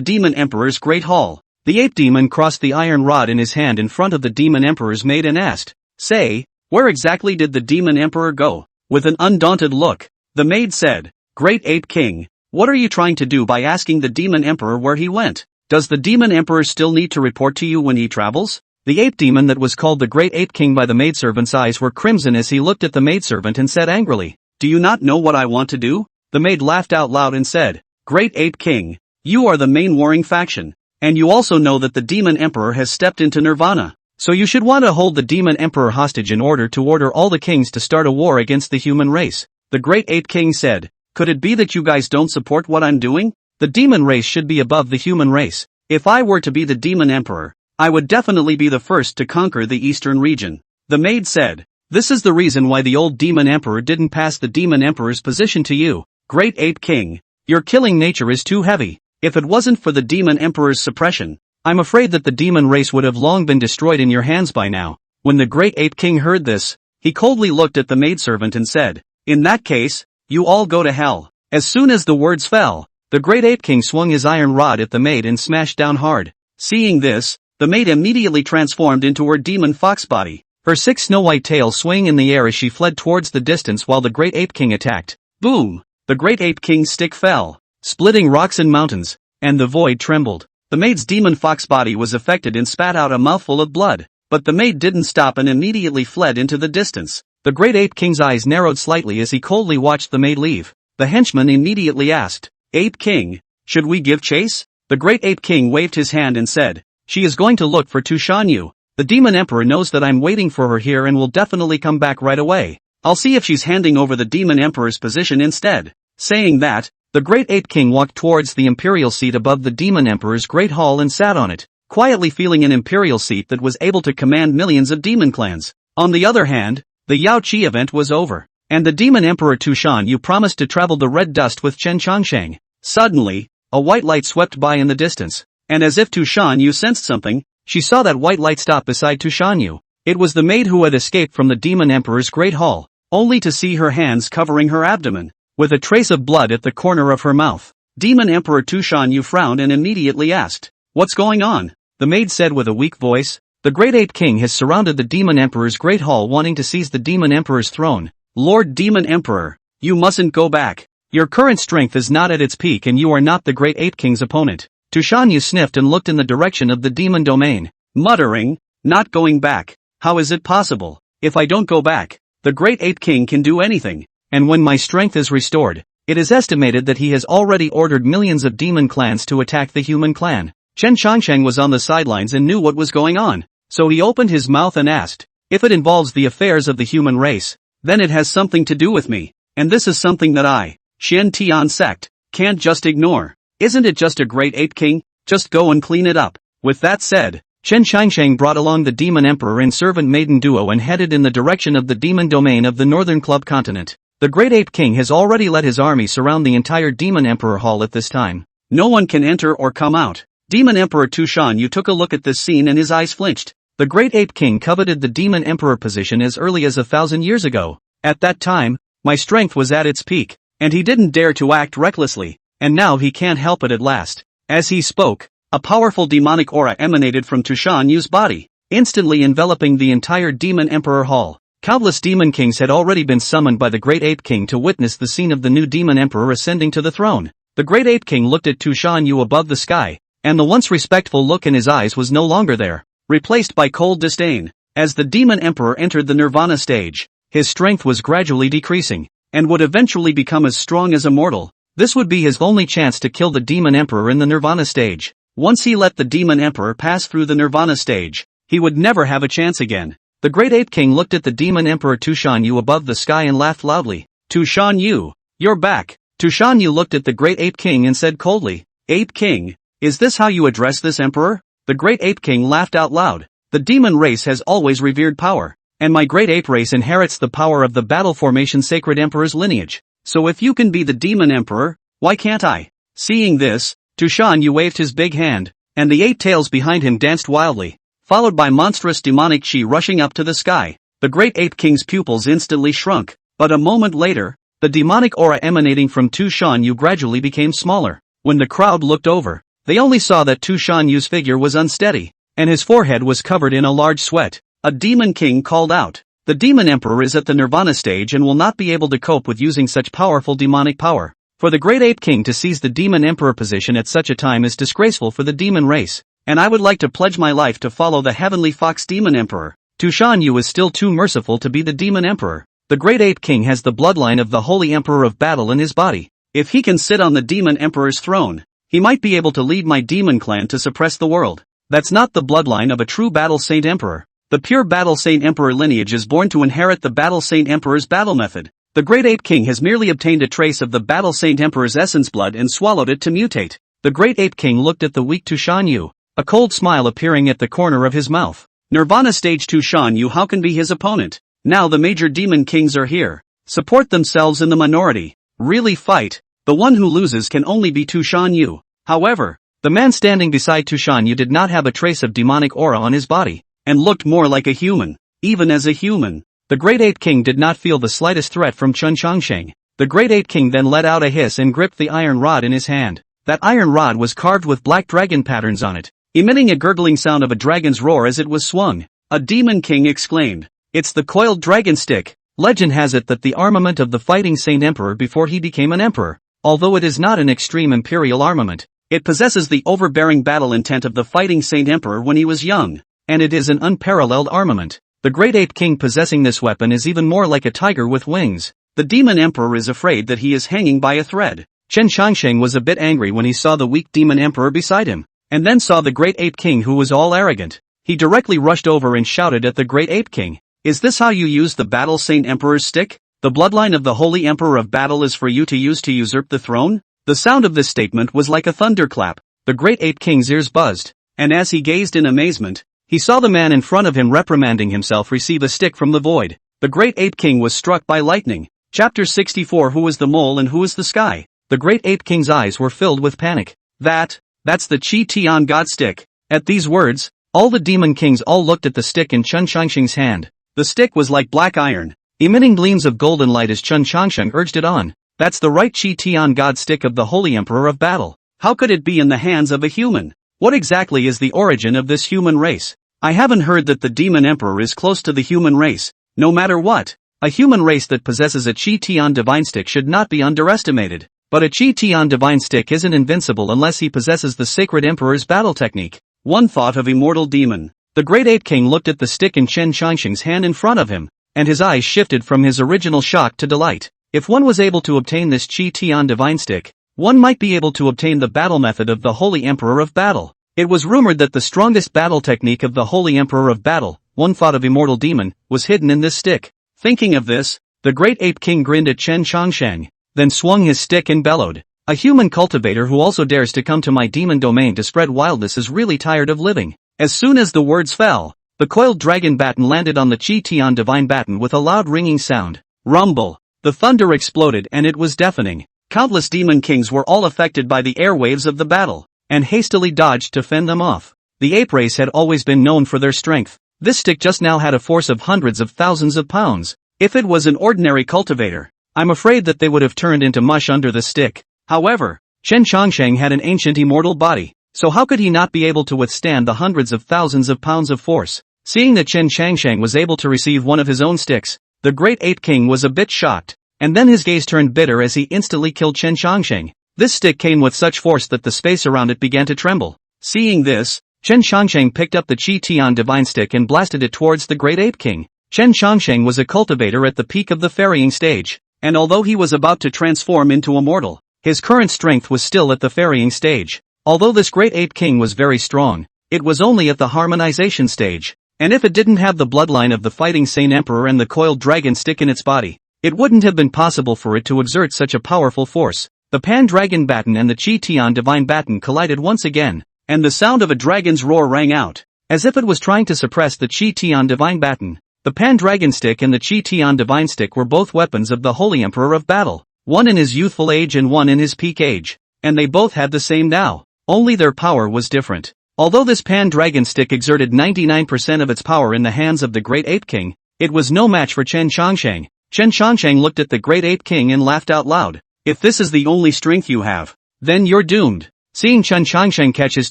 Demon Emperor's Great Hall. The ape demon crossed the iron rod in his hand in front of the Demon Emperor's maid and asked, "Say, where exactly did the Demon Emperor go?" With an undaunted look, the maid said, "Great Ape King, what are you trying to do by asking the Demon Emperor where he went? Does the Demon Emperor still need to report to you when he travels?" The ape demon that was called the Great Ape King by the maidservant's eyes were crimson as he looked at the maidservant and said angrily, "Do you not know what I want to do?" The maid laughed out loud and said, "Great Ape King, you are the main warring faction, and you also know that the Demon Emperor has stepped into Nirvana, So you should want to hold the demon emperor hostage in order to order all the kings to start a war against the human race. The great ape king said, could it be that you guys don't support what I'm doing? The demon race should be above the human race. If I were to be the demon emperor, I would definitely be the first to conquer the eastern region. The maid said, this is the reason why the old demon emperor didn't pass the demon emperor's position to you. Great ape king, your killing nature is too heavy. If it wasn't for the demon emperor's suppression, I'm afraid that the demon race would have long been destroyed in your hands by now. When the great ape king heard this, he coldly looked at the maidservant and said, in that case, you all go to hell. As soon as the words fell, the great ape king swung his iron rod at the maid and smashed down hard. Seeing this, the maid immediately transformed into her demon fox body, her 6 snow-white tail swaying in the air as she fled towards the distance while the great ape king attacked. Boom! The great ape king's stick fell, splitting rocks and mountains, and the void trembled. The maid's demon fox body was affected and spat out a mouthful of blood, but the maid didn't stop and immediately fled into the distance. The great ape king's eyes narrowed slightly as he coldly watched the maid leave. The henchman immediately asked, Ape King, should we give chase? The great ape king waved his hand and said, she is going to look for Tushan Yu. The demon emperor knows that I'm waiting for her here and will definitely come back right away. I'll see if she's handing over the demon emperor's position instead. Saying that, the great ape king walked towards the imperial seat above the demon emperor's great hall and sat on it, quietly feeling an imperial seat that was able to command millions of demon clans. On the other hand, the Yao Qi event was over, and the demon emperor Tushan Yu promised to travel the red dust with Chen Changsheng. Suddenly, a white light swept by in the distance, and as if Tushan Yu sensed something, she saw that white light stop beside Tushan Yu. It was the maid who had escaped from the demon emperor's great hall, only to see her hands covering her abdomen, with a trace of blood at the corner of her mouth. Demon Emperor Tushan Yu frowned and immediately asked, what's going on? The maid said with a weak voice, the great ape king has surrounded the demon emperor's great hall wanting to seize the demon emperor's throne. Lord Demon Emperor, you mustn't go back. Your current strength is not at its peak and you are not the great ape king's opponent. Tushan Yu sniffed and looked in the direction of the demon domain, muttering, not going back. How is it possible? If I don't go back, the great ape king can do anything. And when my strength is restored, it is estimated that he has already ordered millions of demon clans to attack the human clan. Chen Changsheng was on the sidelines and knew what was going on, so he opened his mouth and asked, if it involves the affairs of the human race, then it has something to do with me, and this is something that I, Xian Tian sect, can't just ignore. Isn't it just a great ape king? Just go and clean it up. With that said, Chen Changsheng brought along the demon emperor and servant maiden duo and headed in the direction of the demon domain of the northern club continent. The great ape king has already let his army surround the entire demon emperor hall at this time. No one can enter or come out. Demon Emperor Tushan Yu took a look at this scene and his eyes flinched. The great ape king coveted the demon emperor position as early as 1,000 years ago. At that time, my strength was at its peak, and he didn't dare to act recklessly, and now he can't help it at last. As he spoke, a powerful demonic aura emanated from Tushan Yu's body, instantly enveloping the entire demon emperor hall. Countless demon kings had already been summoned by the great ape king to witness the scene of the new demon emperor ascending to the throne. The great ape king looked at Tushan Yu above the sky, and the once respectful look in his eyes was no longer there, replaced by cold disdain. As the demon emperor entered the nirvana stage, his strength was gradually decreasing, and would eventually become as strong as a mortal. This would be his only chance to kill the demon emperor in the nirvana stage. Once he let the demon emperor pass through the nirvana stage, he would never have a chance again. The great ape king looked at the demon emperor Tushan Yu above the sky and laughed loudly. Tushan Yu, you're back. Tushan Yu looked at the great ape king and said coldly, Ape king, is this how you address this emperor? The great ape king laughed out loud. The demon race has always revered power, and my great ape race inherits the power of the battle formation sacred emperor's lineage. So if you can be the demon emperor, why can't I? Seeing this, Tushan Yu waved his big hand, and the 8 tails behind him danced wildly, followed by monstrous demonic chi rushing up to the sky. The great ape king's pupils instantly shrunk, but a moment later, the demonic aura emanating from Tushan Yu gradually became smaller. When the crowd looked over, they only saw that Tushan Yu's figure was unsteady, and his forehead was covered in a large sweat. A demon king called out, the demon emperor is at the nirvana stage and will not be able to cope with using such powerful demonic power. For the great ape king to seize the demon emperor position at such a time is disgraceful for the demon race, and I would like to pledge my life to follow the heavenly fox demon emperor. Tushan Yu is still too merciful to be the demon emperor. The great ape king has the bloodline of the holy emperor of battle in his body. If he can sit on the demon emperor's throne, he might be able to lead my demon clan to suppress the world. That's not the bloodline of a true battle saint emperor. The pure Battle Saint Emperor lineage is born to inherit the Battle Saint Emperor's battle method. The Great Ape King has merely obtained a trace of the Battle Saint Emperor's essence blood and swallowed it to mutate. The Great Ape King looked at the weak Tushan Yu, a cold smile appearing at the corner of his mouth. Nirvana stage Tushan Yu, how can be his opponent? Now the major demon kings are here. Support themselves in the minority. Really fight. The one who loses can only be Tushan Yu. However, the man standing beside Tushan Yu did not have a trace of demonic aura on his body, and looked more like a human. Even as a human, the Great Ape King did not feel the slightest threat from Chen Changsheng. The Great Ape King then let out a hiss and gripped the iron rod in his hand. That iron rod was carved with black dragon patterns on it, emitting a gurgling sound of a dragon's roar as it was swung. A demon king exclaimed, "It's the coiled dragon stick." Legend has it that the armament of the fighting Saint Emperor before he became an emperor, although it is not an extreme imperial armament, it possesses the overbearing battle intent of the fighting Saint Emperor when he was young, and it is an unparalleled armament. The Great Ape King possessing this weapon is even more like a tiger with wings. The demon emperor is afraid that he is hanging by a thread. Chen Changsheng was a bit angry when he saw the weak demon emperor beside him, and then saw the Great Ape King who was all arrogant. He directly rushed over and shouted at the Great Ape King, "Is this how you use the Battle Saint Emperor's stick? The bloodline of the Holy Emperor of Battle is for you to use to usurp the throne?" The sound of this statement was like a thunderclap. The Great Ape King's ears buzzed, and as he gazed in amazement, he saw the man in front of him reprimanding himself receive a stick from the void. The Great Ape King was struck by lightning. Chapter 64. Who is the mole and who is the sky? The Great Ape King's eyes were filled with panic. That's the Chi Tian God stick. At these words, all the demon kings all looked at the stick in Chen Changsheng's hand. The stick was like black iron, emitting gleams of golden light as Chen Changsheng urged it on. That's the right Chi Tian God stick of the Holy Emperor of Battle. How could it be in the hands of a human? What exactly is the origin of this human race? I haven't heard that the demon emperor is close to the human race. No matter what, a human race that possesses a Chi Tian divine stick should not be underestimated. But a Chi Tian divine stick isn't invincible unless he possesses the sacred emperor's battle technique. One thought of immortal demon. The Great Ape King looked at the stick in Chen Changsheng's hand in front of him, and his eyes shifted from his original shock to delight. If one was able to obtain this Chi Tian divine stick, one might be able to obtain the battle method of the Holy Emperor of Battle. It was rumored that the strongest battle technique of the Holy Emperor of Battle, one thought of immortal demon, was hidden in this stick. Thinking of this, the Great Ape King grinned at Chen Changsheng, then swung his stick and bellowed, "A human cultivator who also dares to come to my demon domain to spread wildness is really tired of living." As soon as the words fell, the coiled dragon baton landed on the Chi Tian divine baton with a loud ringing sound. Rumble! The thunder exploded and it was deafening. Countless demon kings were all affected by the airwaves of the battle, and hastily dodged to fend them off. The ape race had always been known for their strength. This stick just now had a force of hundreds of thousands of pounds. If it was an ordinary cultivator, I'm afraid that they would have turned into mush under the stick. However, Chen Changsheng had an ancient immortal body, so how could he not be able to withstand the hundreds of thousands of pounds of force? Seeing that Chen Changsheng was able to receive one of his own sticks, the Great Ape King was a bit shocked, and then his gaze turned bitter as he instantly killed Chen Changsheng. This stick came with such force that the space around it began to tremble. Seeing this, Chen Changsheng picked up the Chi Tian divine stick and blasted it towards the Great Ape King. Chen Changsheng was a cultivator at the peak of the ferrying stage, and although he was about to transform into a mortal, his current strength was still at the ferrying stage. Although this Great Ape King was very strong, it was only at the harmonization stage, and if it didn't have the bloodline of the fighting Saint Emperor and the coiled dragon stick in its body, it wouldn't have been possible for it to exert such a powerful force. The Pan-Dragon Baton and the Chi Tian Divine Baton collided once again, and the sound of a dragon's roar rang out, as if it was trying to suppress the Chi Tian Divine Baton. The Pan-Dragon Stick and the Chi Tian Divine Stick were both weapons of the Holy Emperor of Battle, one in his youthful age and one in his peak age, and they both had the same now, only their power was different. Although this Pan-Dragon Stick exerted 99% of its power in the hands of the Great Ape King, it was no match for Chen Changsheng. Chen Changsheng looked at the Great Ape King and laughed out loud. "If this is the only strength you have, then you're doomed." Seeing Chen Changsheng catch his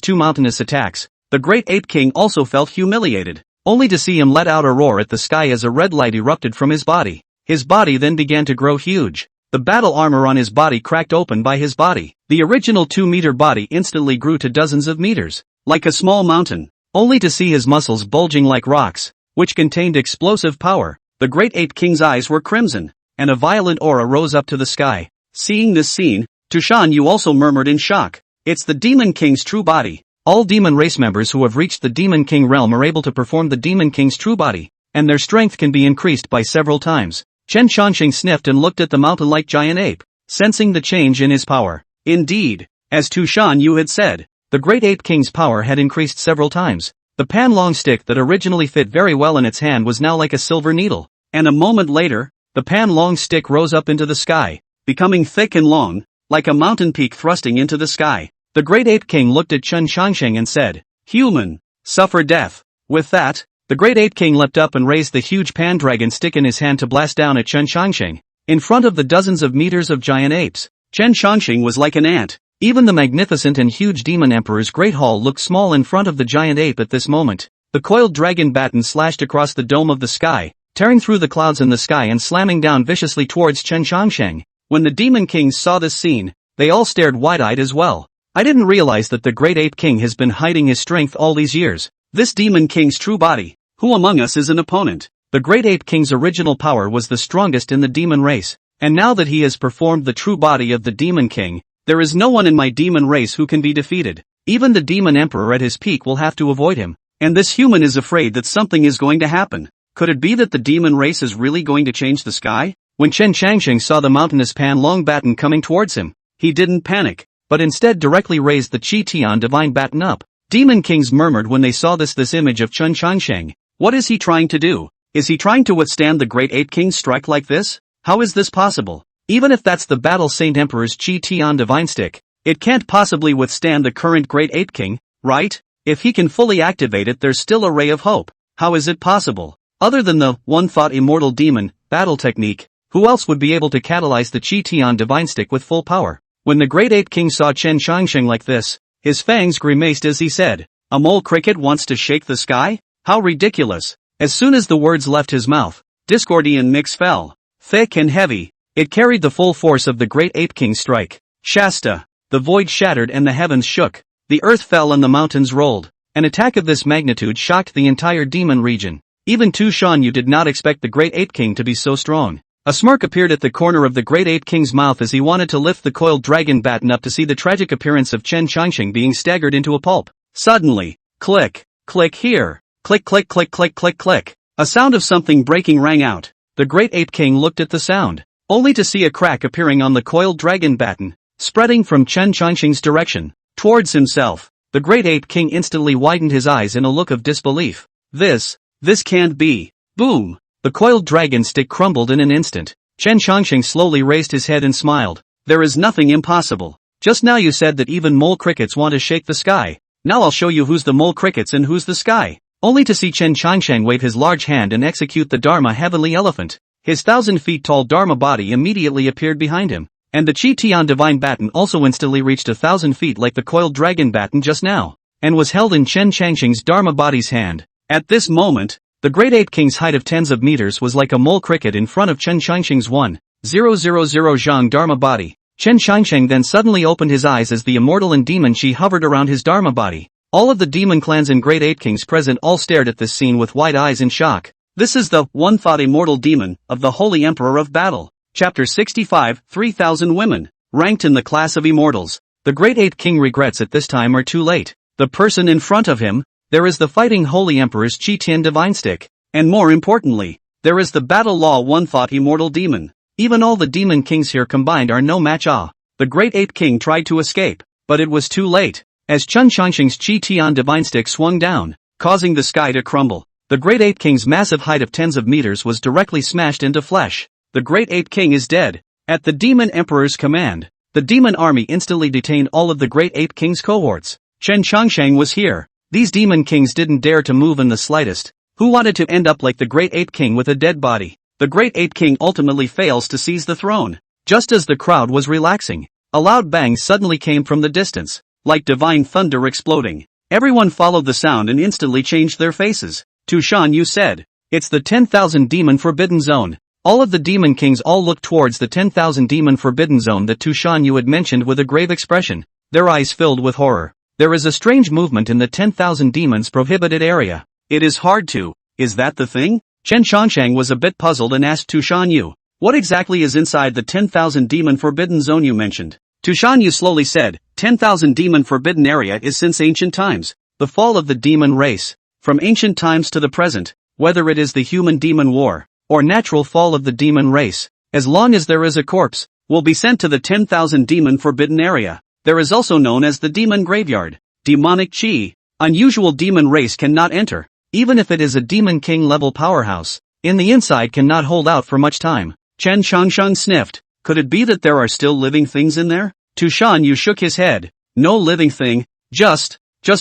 two mountainous attacks, the Great Ape King also felt humiliated, only to see him let out a roar at the sky as a red light erupted from his body. His body then began to grow huge. The battle armor on his body cracked open by his body. The original 2-meter body instantly grew to dozens of meters, like a small mountain, only to see his muscles bulging like rocks, which contained explosive power. The Great Ape King's eyes were crimson, and a violent aura rose up to the sky. Seeing this scene, Tushan Yu also murmured in shock. "It's the Demon King's true body." All demon race members who have reached the Demon King realm are able to perform the Demon King's true body, and their strength can be increased by several times. Chen Changxing sniffed and looked at the mountain-like giant ape, sensing the change in his power. Indeed, as Tu Shan Yu had said, the Great Ape King's power had increased several times. The pan-long stick that originally fit very well in its hand was now like a silver needle, and a moment later, the pan-long stick rose up into the sky, becoming thick and long, like a mountain peak thrusting into the sky. The Great Ape King looked at Chen Changxing and said, "Human, suffer death." With that, the Great Ape King leapt up and raised the huge pan-dragon stick in his hand to blast down at Chen Changxing. In front of the dozens of meters of giant apes, Chen Changxing was like an ant. Even the magnificent and huge Demon Emperor's Great Hall looked small in front of the giant ape at this moment. The coiled dragon baton slashed across the dome of the sky, tearing through the clouds in the sky and slamming down viciously towards Chen Changxing. When the Demon Kings saw this scene, they all stared wide-eyed as well. I didn't realize that the Great Ape King has been hiding his strength all these years. This Demon King's true body. Who among us is an opponent? The Great Ape King's original power was the strongest in the demon race, and now that he has performed the true body of the Demon King, there is no one in my demon race who can be defeated. Even the Demon Emperor at his peak will have to avoid him, and this human is afraid that something is going to happen. Could it be that the demon race is really going to change the sky? When Chen Changxing saw the mountainous pan-long baton coming towards him, he didn't panic, but instead directly raised the Qi Tian divine baton up. Demon Kings murmured when they saw this image of Chen Changxing. What is he trying to do? Is he trying to withstand the Great Ape King's strike like this? How is this possible? Even if that's the Battle Saint Emperor's Qi Tian divine stick, it can't possibly withstand the current Great Ape King, right? If he can fully activate it, there's still a ray of hope. How is it possible? Other than the one-thought immortal demon battle technique, who else would be able to catalyze the Qi Tian divine stick with full power? When the Great Ape King saw Chen Changxing like this, his fangs grimaced as he said, "A mole cricket wants to shake the sky? How ridiculous." As soon as the words left his mouth, Discordian mix fell, thick and heavy. It carried the full force of the Great Ape King's strike. Shasta. The void shattered and the heavens shook. The earth fell and the mountains rolled. An attack of this magnitude shocked the entire demon region. Even Tu Shan Yu did not expect the Great Ape King to be so strong. A smirk appeared at the corner of the Great Ape King's mouth as he wanted to lift the coiled dragon baton up to see the tragic appearance of Chen Changxing being staggered into a pulp. Suddenly, click, click here, click click click click click click. A sound of something breaking rang out. The Great Ape King looked at the sound, only to see a crack appearing on the coiled dragon baton, spreading from Chen Changxing's direction, towards himself. The Great Ape King instantly widened his eyes in a look of disbelief. This can't be. Boom! The coiled dragon stick crumbled in an instant. Chen Changxing slowly raised his head and smiled. There is nothing impossible. Just now you said that even mole crickets want to shake the sky. Now I'll show you who's the mole crickets and who's the sky. Only to see Chen Changxing wave his large hand and execute the Dharma heavenly elephant. His 1,000 feet tall Dharma body immediately appeared behind him, and the Qi Tian divine baton also instantly reached 1,000 feet like the coiled dragon baton just now, and was held in Chen Changxing's Dharma body's hand. At this moment, the Great Ape King's height of tens of meters was like a mole cricket in front of Chen Changxing's 1,000 zhang Dharma body. Chen Changxing then suddenly opened his eyes as the immortal and demon Qi hovered around his Dharma body. All of the demon clans and Great Ape Kings present all stared at this scene with wide eyes in shock. This is the one-thought immortal demon of the Holy Emperor of Battle. Chapter 65, 3,000 women, ranked in the class of immortals. The Great Ape King regrets at this time are too late. The person in front of him, there is the fighting Holy Emperor's Qi Tian divine stick. And more importantly, there is the battle law one-thought immortal demon. Even all the demon kings here combined are no match. The Great Ape King tried to escape, but it was too late, as Chen Changxing's Qi Tian divine stick swung down, causing the sky to crumble. The Great Ape King's massive height of tens of meters was directly smashed into flesh. The Great Ape King is dead. At the Demon Emperor's command, the demon army instantly detained all of the Great Ape King's cohorts. Chen Changxing was here. These demon kings didn't dare to move in the slightest. Who wanted to end up like the Great Ape King with a dead body? The Great Ape King ultimately fails to seize the throne. Just as the crowd was relaxing, a loud bang suddenly came from the distance, like divine thunder exploding. Everyone followed the sound and instantly changed their faces. Tu Shan Yu said, "It's the 10,000 demon forbidden zone." All of the demon kings all looked towards the 10,000 demon forbidden zone that Tu Shan Yu had mentioned with a grave expression, their eyes filled with horror. There is a strange movement in the 10,000 demons prohibited area. It is hard to. Is that the thing? Chen Changxing was a bit puzzled and asked Tu Shan Yu, "What exactly is inside the 10,000 demon forbidden zone you mentioned?" Tu Shan Yu slowly said, 10,000 demon forbidden area is since ancient times. The fall of the demon race. From ancient times to the present, whether it is the human-demon war, or natural fall of the demon race, as long as there is a corpse, will be sent to the 10,000 demon forbidden area. There is also known as the demon graveyard. Demonic chi. Unusual demon race cannot enter, even if it is a demon king level powerhouse. In the inside cannot hold out for much time. Chen Changsheng sniffed. Could it be that there are still living things in there? Tu Shan Yu shook his head. No living thing. Just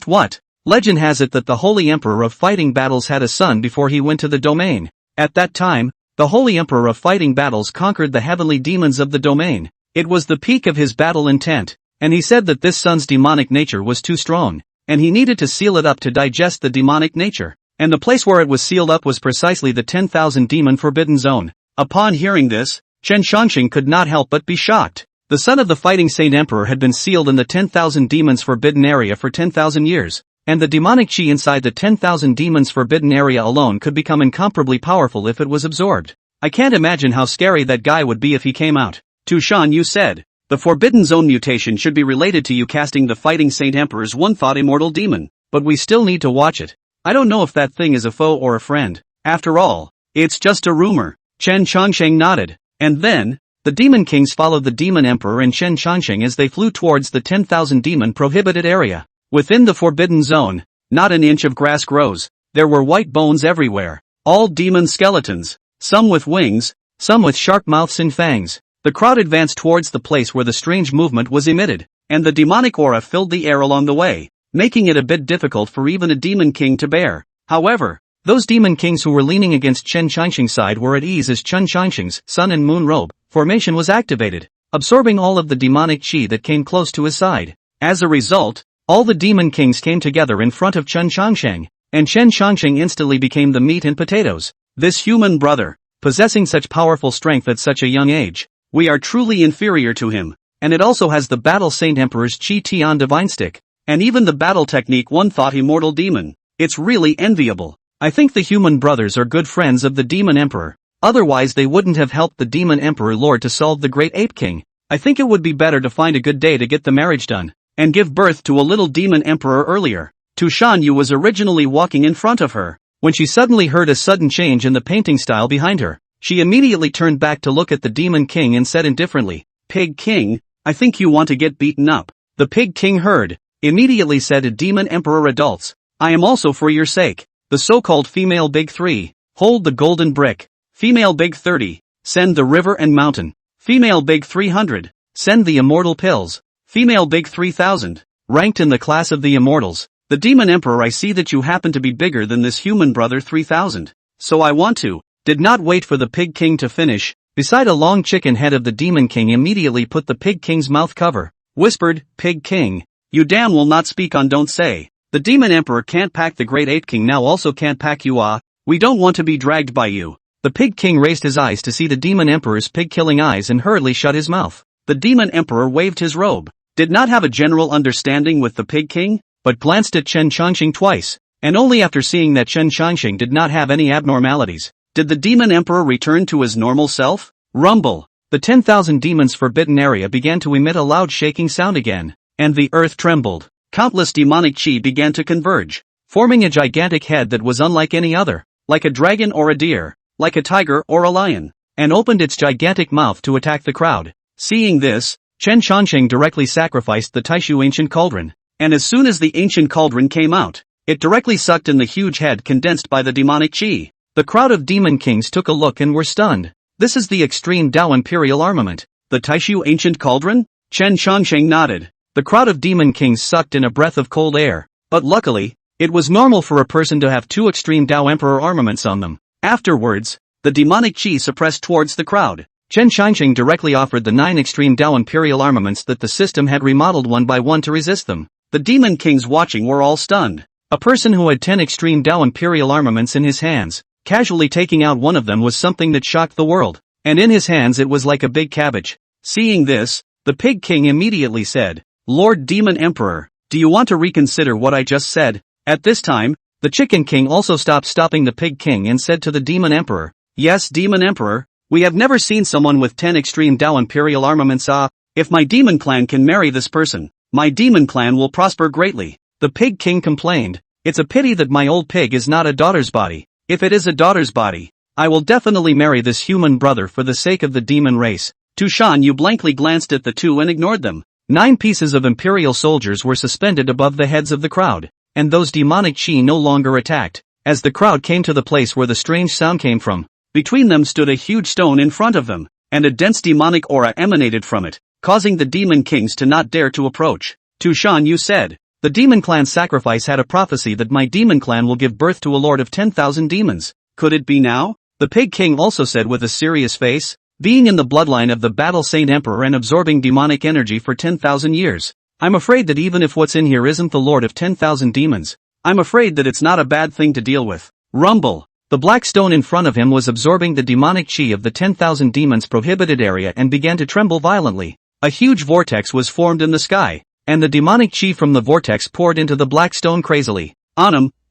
what? Legend has it that the Holy Emperor of Fighting Battles had a son before he went to the domain. At that time, the Holy Emperor of Fighting Battles conquered the heavenly demons of the domain. It was the peak of his battle intent, and he said that this son's demonic nature was too strong, and he needed to seal it up to digest the demonic nature. And the place where it was sealed up was precisely the 10,000 demon forbidden zone. Upon hearing this, Chen Shangxing could not help but be shocked. The son of the Fighting Saint Emperor had been sealed in the 10,000 demons forbidden area for 10,000 years. And the demonic chi inside the 10,000 demons forbidden area alone could become incomparably powerful if it was absorbed. I can't imagine how scary that guy would be if he came out. Tu Shan Yu said, the forbidden zone mutation should be related to you casting the Fighting Saint Emperor's one-thought immortal demon, but we still need to watch it. I don't know if that thing is a foe or a friend. After all, it's just a rumor. Chen Changsheng nodded, and then, the demon kings followed the demon emperor and Chen Changsheng as they flew towards the 10,000 demon prohibited area. Within the forbidden zone, not an inch of grass grows. There were white bones everywhere. All demon skeletons. Some with wings, some with sharp mouths and fangs. The crowd advanced towards the place where the strange movement was emitted, and the demonic aura filled the air along the way, making it a bit difficult for even a demon king to bear. However, those demon kings who were leaning against Chen Changsheng's side were at ease as Chen Changsheng's sun and moon robe formation was activated, absorbing all of the demonic chi that came close to his side. As a result, all the demon kings came together in front of Chen Changsheng, and Chen Changsheng instantly became the meat and potatoes. This human brother, possessing such powerful strength at such a young age, we are truly inferior to him, and it also has the Battle Saint Emperor's Chi Tian Divine Stick, and even the battle technique one-thought immortal demon. It's really enviable. I think the human brothers are good friends of the demon emperor, otherwise they wouldn't have helped the demon emperor lord to solve the great ape king. I think it would be better to find a good day to get the marriage done, and give birth to a little demon emperor earlier. Tu Shan Yu was originally walking in front of her, when she suddenly heard a sudden change in the painting style behind her. She immediately turned back to look at the demon king and said indifferently, Pig King, I think you want to get beaten up. The pig king heard, immediately said to demon emperor adults, I am also for your sake. The so-called female big 3, hold the golden brick. Female big 30, send the river and mountain. Female big 300, send the immortal pills. Female big 3000, ranked in the class of the immortals. The demon emperor, I see that you happen to be bigger than this human brother 3000. So I want to. Did not wait for the pig king to finish. Beside a long chicken head of the demon king immediately put the pig king's mouth cover. Whispered, Pig King, you damn will not speak on don't say. The demon emperor can't pack the great ape king now also can't pack you we don't want to be dragged by you. The pig king raised his eyes to see the demon emperor's pig-killing eyes and hurriedly shut his mouth. The demon emperor waved his robe. Did not have a general understanding with the pig king, but glanced at Chen Changxing twice, and only after seeing that Chen Changxing did not have any abnormalities, did the demon emperor return to his normal self. Rumble. The 10,000 demons forbidden area began to emit a loud shaking sound again, and the earth trembled. Countless demonic chi began to converge, forming a gigantic head that was unlike any other, like a dragon or a deer, like a tiger or a lion, and opened its gigantic mouth to attack the crowd. Seeing this, Chen Changxing directly sacrificed the Taishu ancient cauldron, and as soon as the ancient cauldron came out, it directly sucked in the huge head condensed by the demonic chi. The crowd of demon kings took a look and were stunned. This is the extreme Dao imperial armament, the Taishu ancient cauldron? Chen Changxing nodded. The crowd of demon kings sucked in a breath of cold air, but luckily, it was normal for a person to have two extreme Dao emperor armaments on them. Afterwards, the demonic chi suppressed towards the crowd. Chen Changxing directly offered the 9 extreme Dao imperial armaments that the system had remodeled one by one to resist them. The demon kings watching were all stunned. A person who had 10 extreme Dao imperial armaments in his hands, casually taking out one of them was something that shocked the world, and in his hands it was like a big cabbage. Seeing this, the pig king immediately said, Lord Demon Emperor, do you want to reconsider what I just said? At this time, the chicken king also stopped stopping the pig king and said to the demon emperor, Yes, Demon Emperor, we have never seen someone with 10 extreme Dao imperial armaments. If my demon clan can marry this person, My demon clan will prosper greatly. The Pig King complained. It's a pity that my old pig is not a daughter's body. If it is a daughter's body, I will definitely marry this human brother for the sake of the demon race. Tushan Yu blankly glanced at the two and ignored them. 9 pieces of imperial soldiers were suspended above the heads of the crowd, and those demonic chi no longer attacked. As the crowd came to the place where the strange sound came from, between them stood a huge stone in front of them, and a dense demonic aura emanated from it, causing the demon kings to not dare to approach. Tushan Yu said, the demon clan's sacrifice had a prophecy that my demon clan will give birth to a lord of 10,000 demons. Could it be now? The Pig King also said with a serious face, being in the bloodline of the Battle Saint Emperor and absorbing demonic energy for 10,000 years. I'm afraid that even if what's in here isn't the lord of 10,000 demons, I'm afraid that it's not a bad thing to deal with. Rumble. The black stone in front of him was absorbing the demonic chi of the 10,000 demons prohibited area and began to tremble violently. A huge vortex was formed in the sky, and the demonic chi from the vortex poured into the black stone crazily.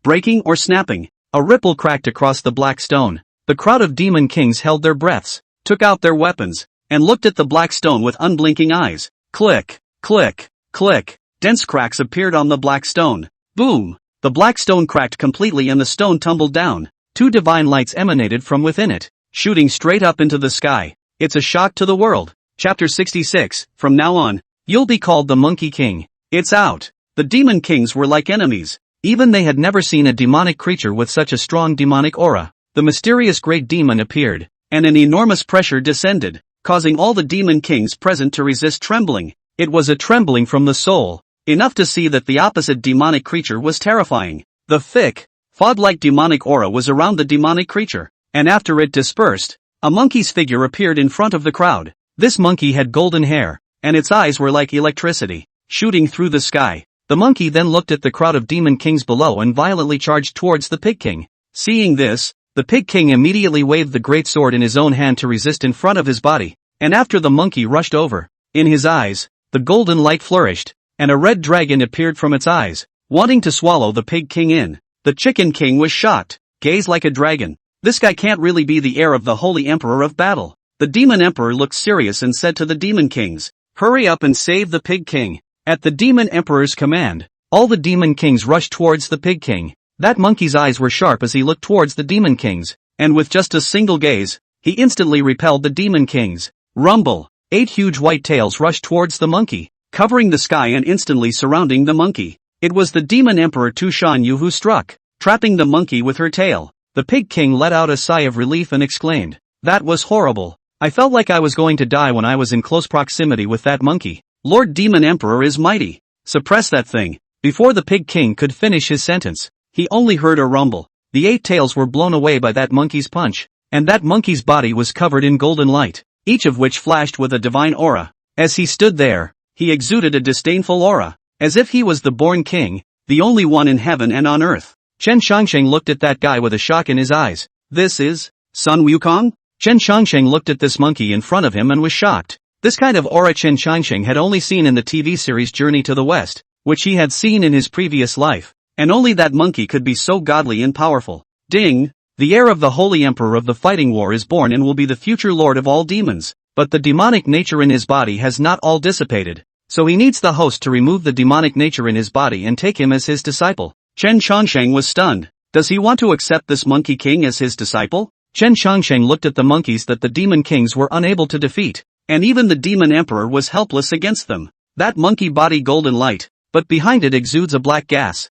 Breaking or snapping. A ripple cracked across the black stone. The crowd of demon kings held their breaths, took out their weapons, and looked at the black stone with unblinking eyes. Click, click, click. Dense cracks appeared on the black stone. Boom! The black stone cracked completely and the stone tumbled down. 2 divine lights emanated from within it, shooting straight up into the sky. It's a shock to the world. Chapter 66, from now on, you'll be called the Monkey King. It's out. The demon kings were like enemies. Even they had never seen a demonic creature with such a strong demonic aura. The mysterious great demon appeared, and an enormous pressure descended, causing all the demon kings present to resist trembling. It was a trembling from the soul, enough to see that the opposite demonic creature was terrifying. The thick, fog-like demonic aura was around the demonic creature, and after it dispersed, a monkey's figure appeared in front of the crowd. This monkey had golden hair, and its eyes were like electricity, shooting through the sky. The monkey then looked at the crowd of demon kings below and violently charged towards the Pig King. Seeing this, the Pig King immediately waved the great sword in his own hand to resist in front of his body, and after the monkey rushed over, in his eyes, the golden light flourished, and a red dragon appeared from its eyes, wanting to swallow the Pig King in. The Chicken King was shocked. Gaze like a dragon. This guy can't really be the heir of the Holy Emperor of Battle. The Demon Emperor looked serious and said to the Demon Kings, hurry up and save the Pig King. At the Demon Emperor's command, all the Demon Kings rushed towards the Pig King. That monkey's eyes were sharp as he looked towards the Demon Kings, and with just a single gaze, he instantly repelled the Demon Kings. Rumble. 8 huge white tails rushed towards the monkey, covering the sky and instantly surrounding the monkey. It was the Demon Emperor Tushan Yu who struck, trapping the monkey with her tail. The Pig King let out a sigh of relief and exclaimed, that was horrible. I felt like I was going to die when I was in close proximity with that monkey. Lord Demon Emperor is mighty. Suppress that thing. Before the Pig King could finish his sentence, he only heard a rumble. The 8 tails were blown away by that monkey's punch, and that monkey's body was covered in golden light, each of which flashed with a divine aura. As he stood there, he exuded a disdainful aura, as if he was the born king, the only one in heaven and on earth. Chen Shangsheng looked at that guy with a shock in his eyes. This is Sun Wukong? Chen Shangsheng looked at this monkey in front of him and was shocked. This kind of aura Chen Shangsheng had only seen in the TV series Journey to the West, which he had seen in his previous life, and only that monkey could be so godly and powerful. Ding! The heir of the Holy Emperor of the Fighting War is born and will be the future lord of all demons, but the demonic nature in his body has not all dissipated, so he needs the host to remove the demonic nature in his body and take him as his disciple. Chen Shangsheng was stunned. Does he want to accept this Monkey King as his disciple? Chen Shangsheng looked at the monkeys that the Demon Kings were unable to defeat, and even the Demon Emperor was helpless against them. That monkey body golden light, but behind it exudes a black gas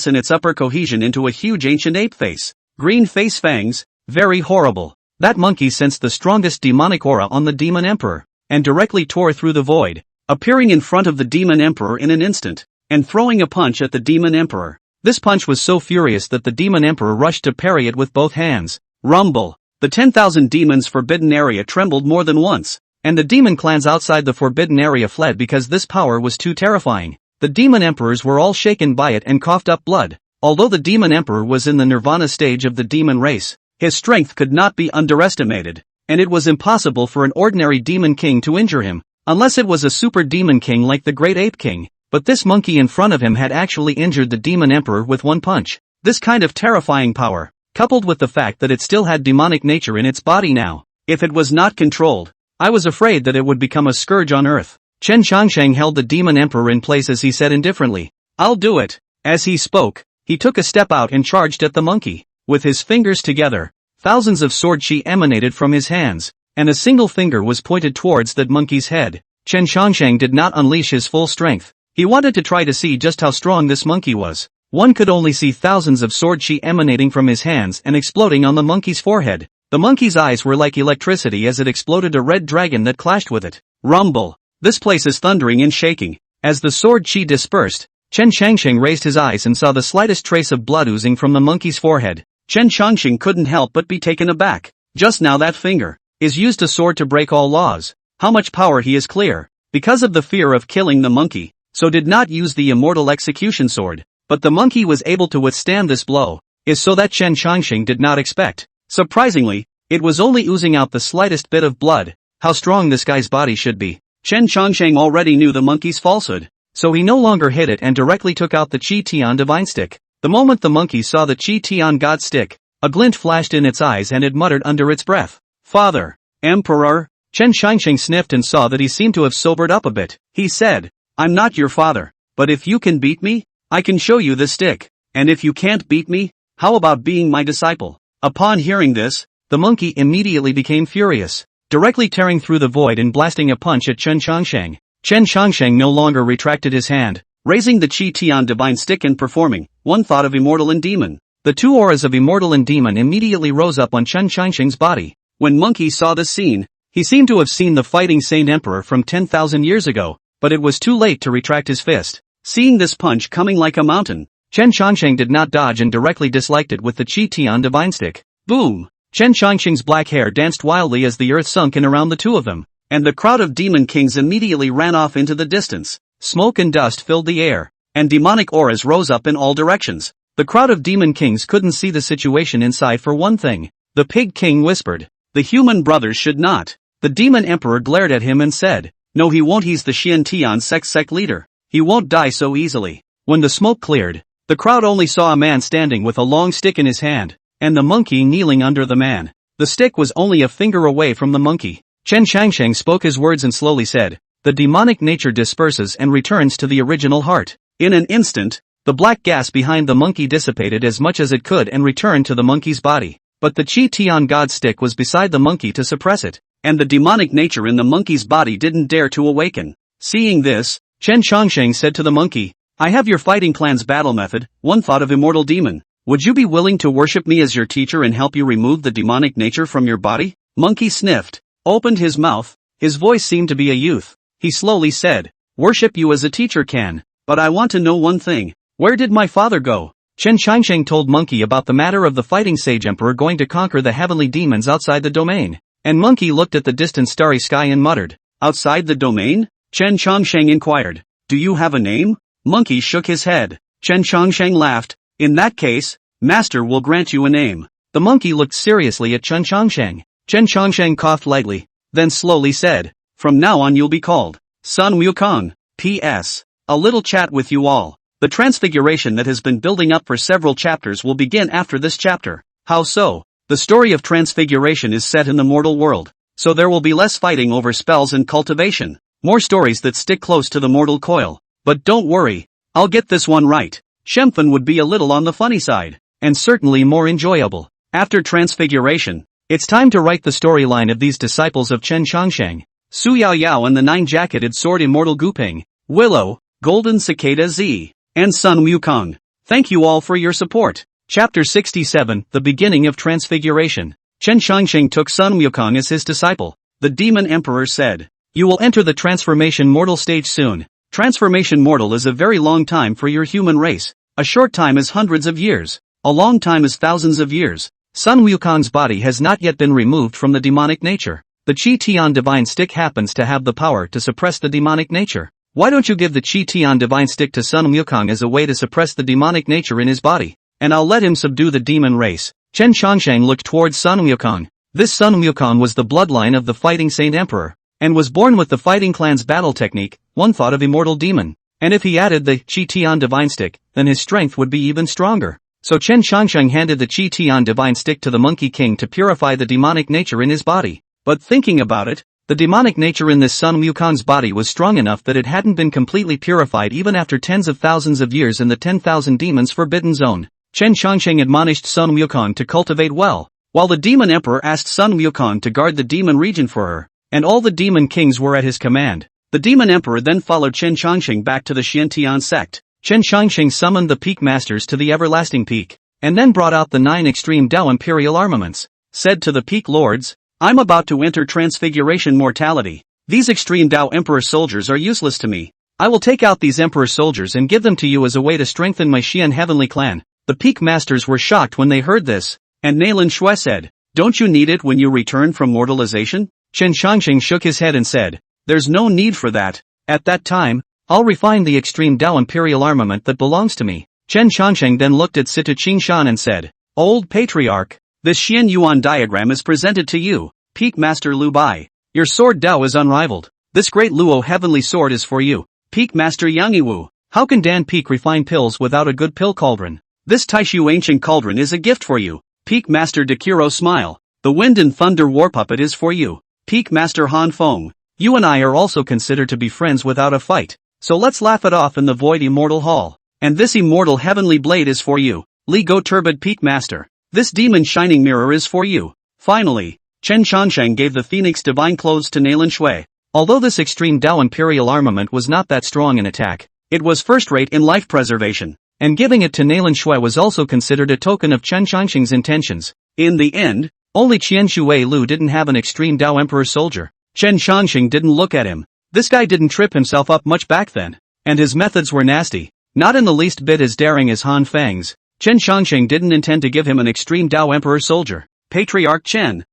in its upper cohesion into a huge ancient ape face. Green face fangs, very horrible. That monkey sensed the strongest demonic aura on the Demon Emperor, and directly tore through the void, appearing in front of the Demon Emperor in an instant, and throwing a punch at the Demon Emperor. This punch was so furious that the Demon Emperor rushed to parry it with both hands. Rumble. The 10,000 demons forbidden area trembled more than once, and the demon clans outside the forbidden area fled because this power was too terrifying. The demon emperors were all shaken by it and coughed up blood. Although the demon emperor was in the nirvana stage of the demon race, his strength could not be underestimated, and it was impossible for an ordinary demon king to injure him, unless it was a super demon king like the great ape king. But this monkey in front of him had actually injured the demon emperor with one punch. This kind of terrifying power, coupled with the fact that it still had demonic nature in its body now, if it was not controlled, I was afraid that it would become a scourge on earth. Chen Changsheng held the demon emperor in place as he said indifferently, "I'll do it." As he spoke, he took a step out and charged at the monkey. With his fingers together, thousands of sword chi emanated from his hands, and a single finger was pointed towards that monkey's head. Chen Changsheng did not unleash his full strength. He wanted to try to see just how strong this monkey was. One could only see thousands of sword chi emanating from his hands and exploding on the monkey's forehead. The monkey's eyes were like electricity as it exploded a red dragon that clashed with it. Rumble! This place is thundering and shaking. As the sword chi dispersed, Chen Changsheng raised his eyes and saw the slightest trace of blood oozing from the monkey's forehead. Chen Changsheng couldn't help but be taken aback. Just now that finger is used a sword to break all laws. How much power he is clear. Because of the fear of killing the monkey, so did not use the immortal execution sword. But the monkey was able to withstand this blow, is so that Chen Changsheng did not expect. Surprisingly, it was only oozing out the slightest bit of blood. How strong this guy's body should be. Chen Changsheng already knew the monkey's falsehood, so he no longer hid it and directly took out the Chi Tian divine stick. The moment the monkey saw the Chi Tian god stick, a glint flashed in its eyes and it muttered under its breath, "Father, Emperor." Chen Changsheng sniffed and saw that he seemed to have sobered up a bit. He said, "I'm not your father, but if you can beat me, I can show you the stick. And if you can't beat me, how about being my disciple?" Upon hearing this, the monkey immediately became furious, directly tearing through the void and blasting a punch at Chen Changsheng. Chen Changsheng no longer retracted his hand, raising the Chi Tian divine stick and performing one thought of immortal and demon. The two auras of immortal and demon immediately rose up on Chen Changsheng's body. When Monkey saw this scene, he seemed to have seen the fighting Saint Emperor from 10,000 years ago, but it was too late to retract his fist. Seeing this punch coming like a mountain, Chen Changsheng did not dodge and directly disliked it with the Chi Tian divine stick. Boom! Chen Changsheng's black hair danced wildly as the earth sunk in around the two of them, and the crowd of demon kings immediately ran off into the distance. Smoke and dust filled the air, and demonic auras rose up in all directions. The crowd of demon kings couldn't see the situation inside for one thing. The pig king whispered, "The human brothers should not." The demon emperor glared at him and said, "No, he won't. He's the Xian Tian sect leader. He won't die so easily." When the smoke cleared, the crowd only saw a man standing with a long stick in his hand, and the monkey kneeling under the man. The stick was only a finger away from the monkey. Chen Changsheng spoke his words and slowly said, "The demonic nature disperses and returns to the original heart." In an instant, the black gas behind the monkey dissipated as much as it could and returned to the monkey's body. But the Chi Tian god stick was beside the monkey to suppress it, and the demonic nature in the monkey's body didn't dare to awaken. Seeing this, Chen Changsheng said to the monkey, "I have your fighting clan's battle method, one thought of immortal demon. Would you be willing to worship me as your teacher and help you remove the demonic nature from your body?" Monkey sniffed, opened his mouth, his voice seemed to be a youth. He slowly said, "Worship you as a teacher can, but I want to know one thing. Where did my father go?" Chen Changsheng told Monkey about the matter of the fighting sage emperor going to conquer the heavenly demons outside the domain. And Monkey looked at the distant starry sky and muttered, "Outside the domain?" Chen Changsheng inquired, "Do you have a name?" Monkey shook his head. Chen Changsheng laughed, "In that case, Master will grant you a name." The monkey looked seriously at Chen Changsheng. Chen Changsheng coughed lightly, then slowly said, "From now on you'll be called Sun Wukong. P.S. A little chat with you all. The transfiguration that has been building up for several chapters will begin after this chapter." How so? The story of transfiguration is set in the mortal world, so there will be less fighting over spells and cultivation, more stories that stick close to the mortal coil. But don't worry, I'll get this one right. Shemphan would be a little on the funny side, and certainly more enjoyable. After transfiguration, it's time to write the storyline of these disciples of Chen Changsheng. Su Yao Yao and the nine-jacketed sword immortal Guping, Willow, Golden Cicada Z, and Sun Wukong. Thank you all for your support. Chapter 67, The Beginning of Transfiguration. Chen Changsheng took Sun Wukong as his disciple. The demon emperor said, "You will enter the transformation mortal stage soon. Transformation mortal is a very long time for your human race. A short time is hundreds of years. A long time is thousands of years." Sun Wukong's body has not yet been removed from the demonic nature. The Chi Tian divine stick happens to have the power to suppress the demonic nature. Why don't you give the Chi Tian divine stick to Sun Wukong as a way to suppress the demonic nature in his body, and I'll let him subdue the demon race. Chen Changsheng looked towards Sun Wukong. This Sun Wukong was the bloodline of the fighting Saint Emperor, and was born with the fighting clan's battle technique, one thought of immortal demon. And if he added the Chi Tian divine stick, then his strength would be even stronger. So Chen Changsheng handed the Chi Tian divine stick to the Monkey King to purify the demonic nature in his body. But thinking about it, The demonic nature in this Sun Wukong's body was strong enough that it hadn't been completely purified even after tens of thousands of years in the 10,000 demons forbidden zone. Chen Changsheng admonished Sun Wukong to cultivate well, while the demon emperor asked Sun Wukong to guard the demon region for her, and all the demon kings were at his command. The demon emperor then followed Chen Changsheng back to the Xiantian sect. Chen Changsheng summoned the peak masters to the everlasting peak, and then brought out the 9 extreme Dao imperial armaments, said to the peak lords, "I'm about to enter transfiguration mortality. These extreme Dao emperor soldiers are useless to me. I will take out these emperor soldiers and give them to you as a way to strengthen my Xian heavenly clan." The peak masters were shocked when they heard this, and Nailan Shui said, "Don't you need it when you return from mortalization?" Chen Changsheng shook his head and said, "There's no need for that. At that time, I'll refine the extreme Dao imperial armament that belongs to me." Chen Changsheng then looked at Sita Qingshan and said, "Old patriarch, this Xian Yuan diagram is presented to you, Peak Master Lu Bai. Your sword Dao is unrivaled. This great Luo heavenly sword is for you, Peak Master Yang Yiwu. How can Dan Peak refine pills without a good pill cauldron? This Taishu ancient cauldron is a gift for you, Peak Master Dekuro Smile. The Wind and Thunder war puppet is for you, Peak Master Han Feng. You and I are also considered to be friends without a fight, so let's laugh it off in the Void Immortal Hall. And this immortal heavenly blade is for you, Li Go Turbid Peak Master. This demon shining mirror is for you." Finally, Chen Changsheng gave the Phoenix divine clothes to Nailan Shui. Although this extreme Dao imperial armament was not that strong in attack, it was first-rate in life preservation, and giving it to Nailan Shui was also considered a token of Chen Changsheng's intentions. In the end, only Qian Shui Lu didn't have an extreme Dao emperor soldier. Chen Changsheng didn't look at him. This guy didn't trip himself up much back then, and his methods were nasty, not in the least bit as daring as Han Feng's. Chen Changsheng didn't intend to give him an extreme Dao emperor soldier. Patriarch Chen.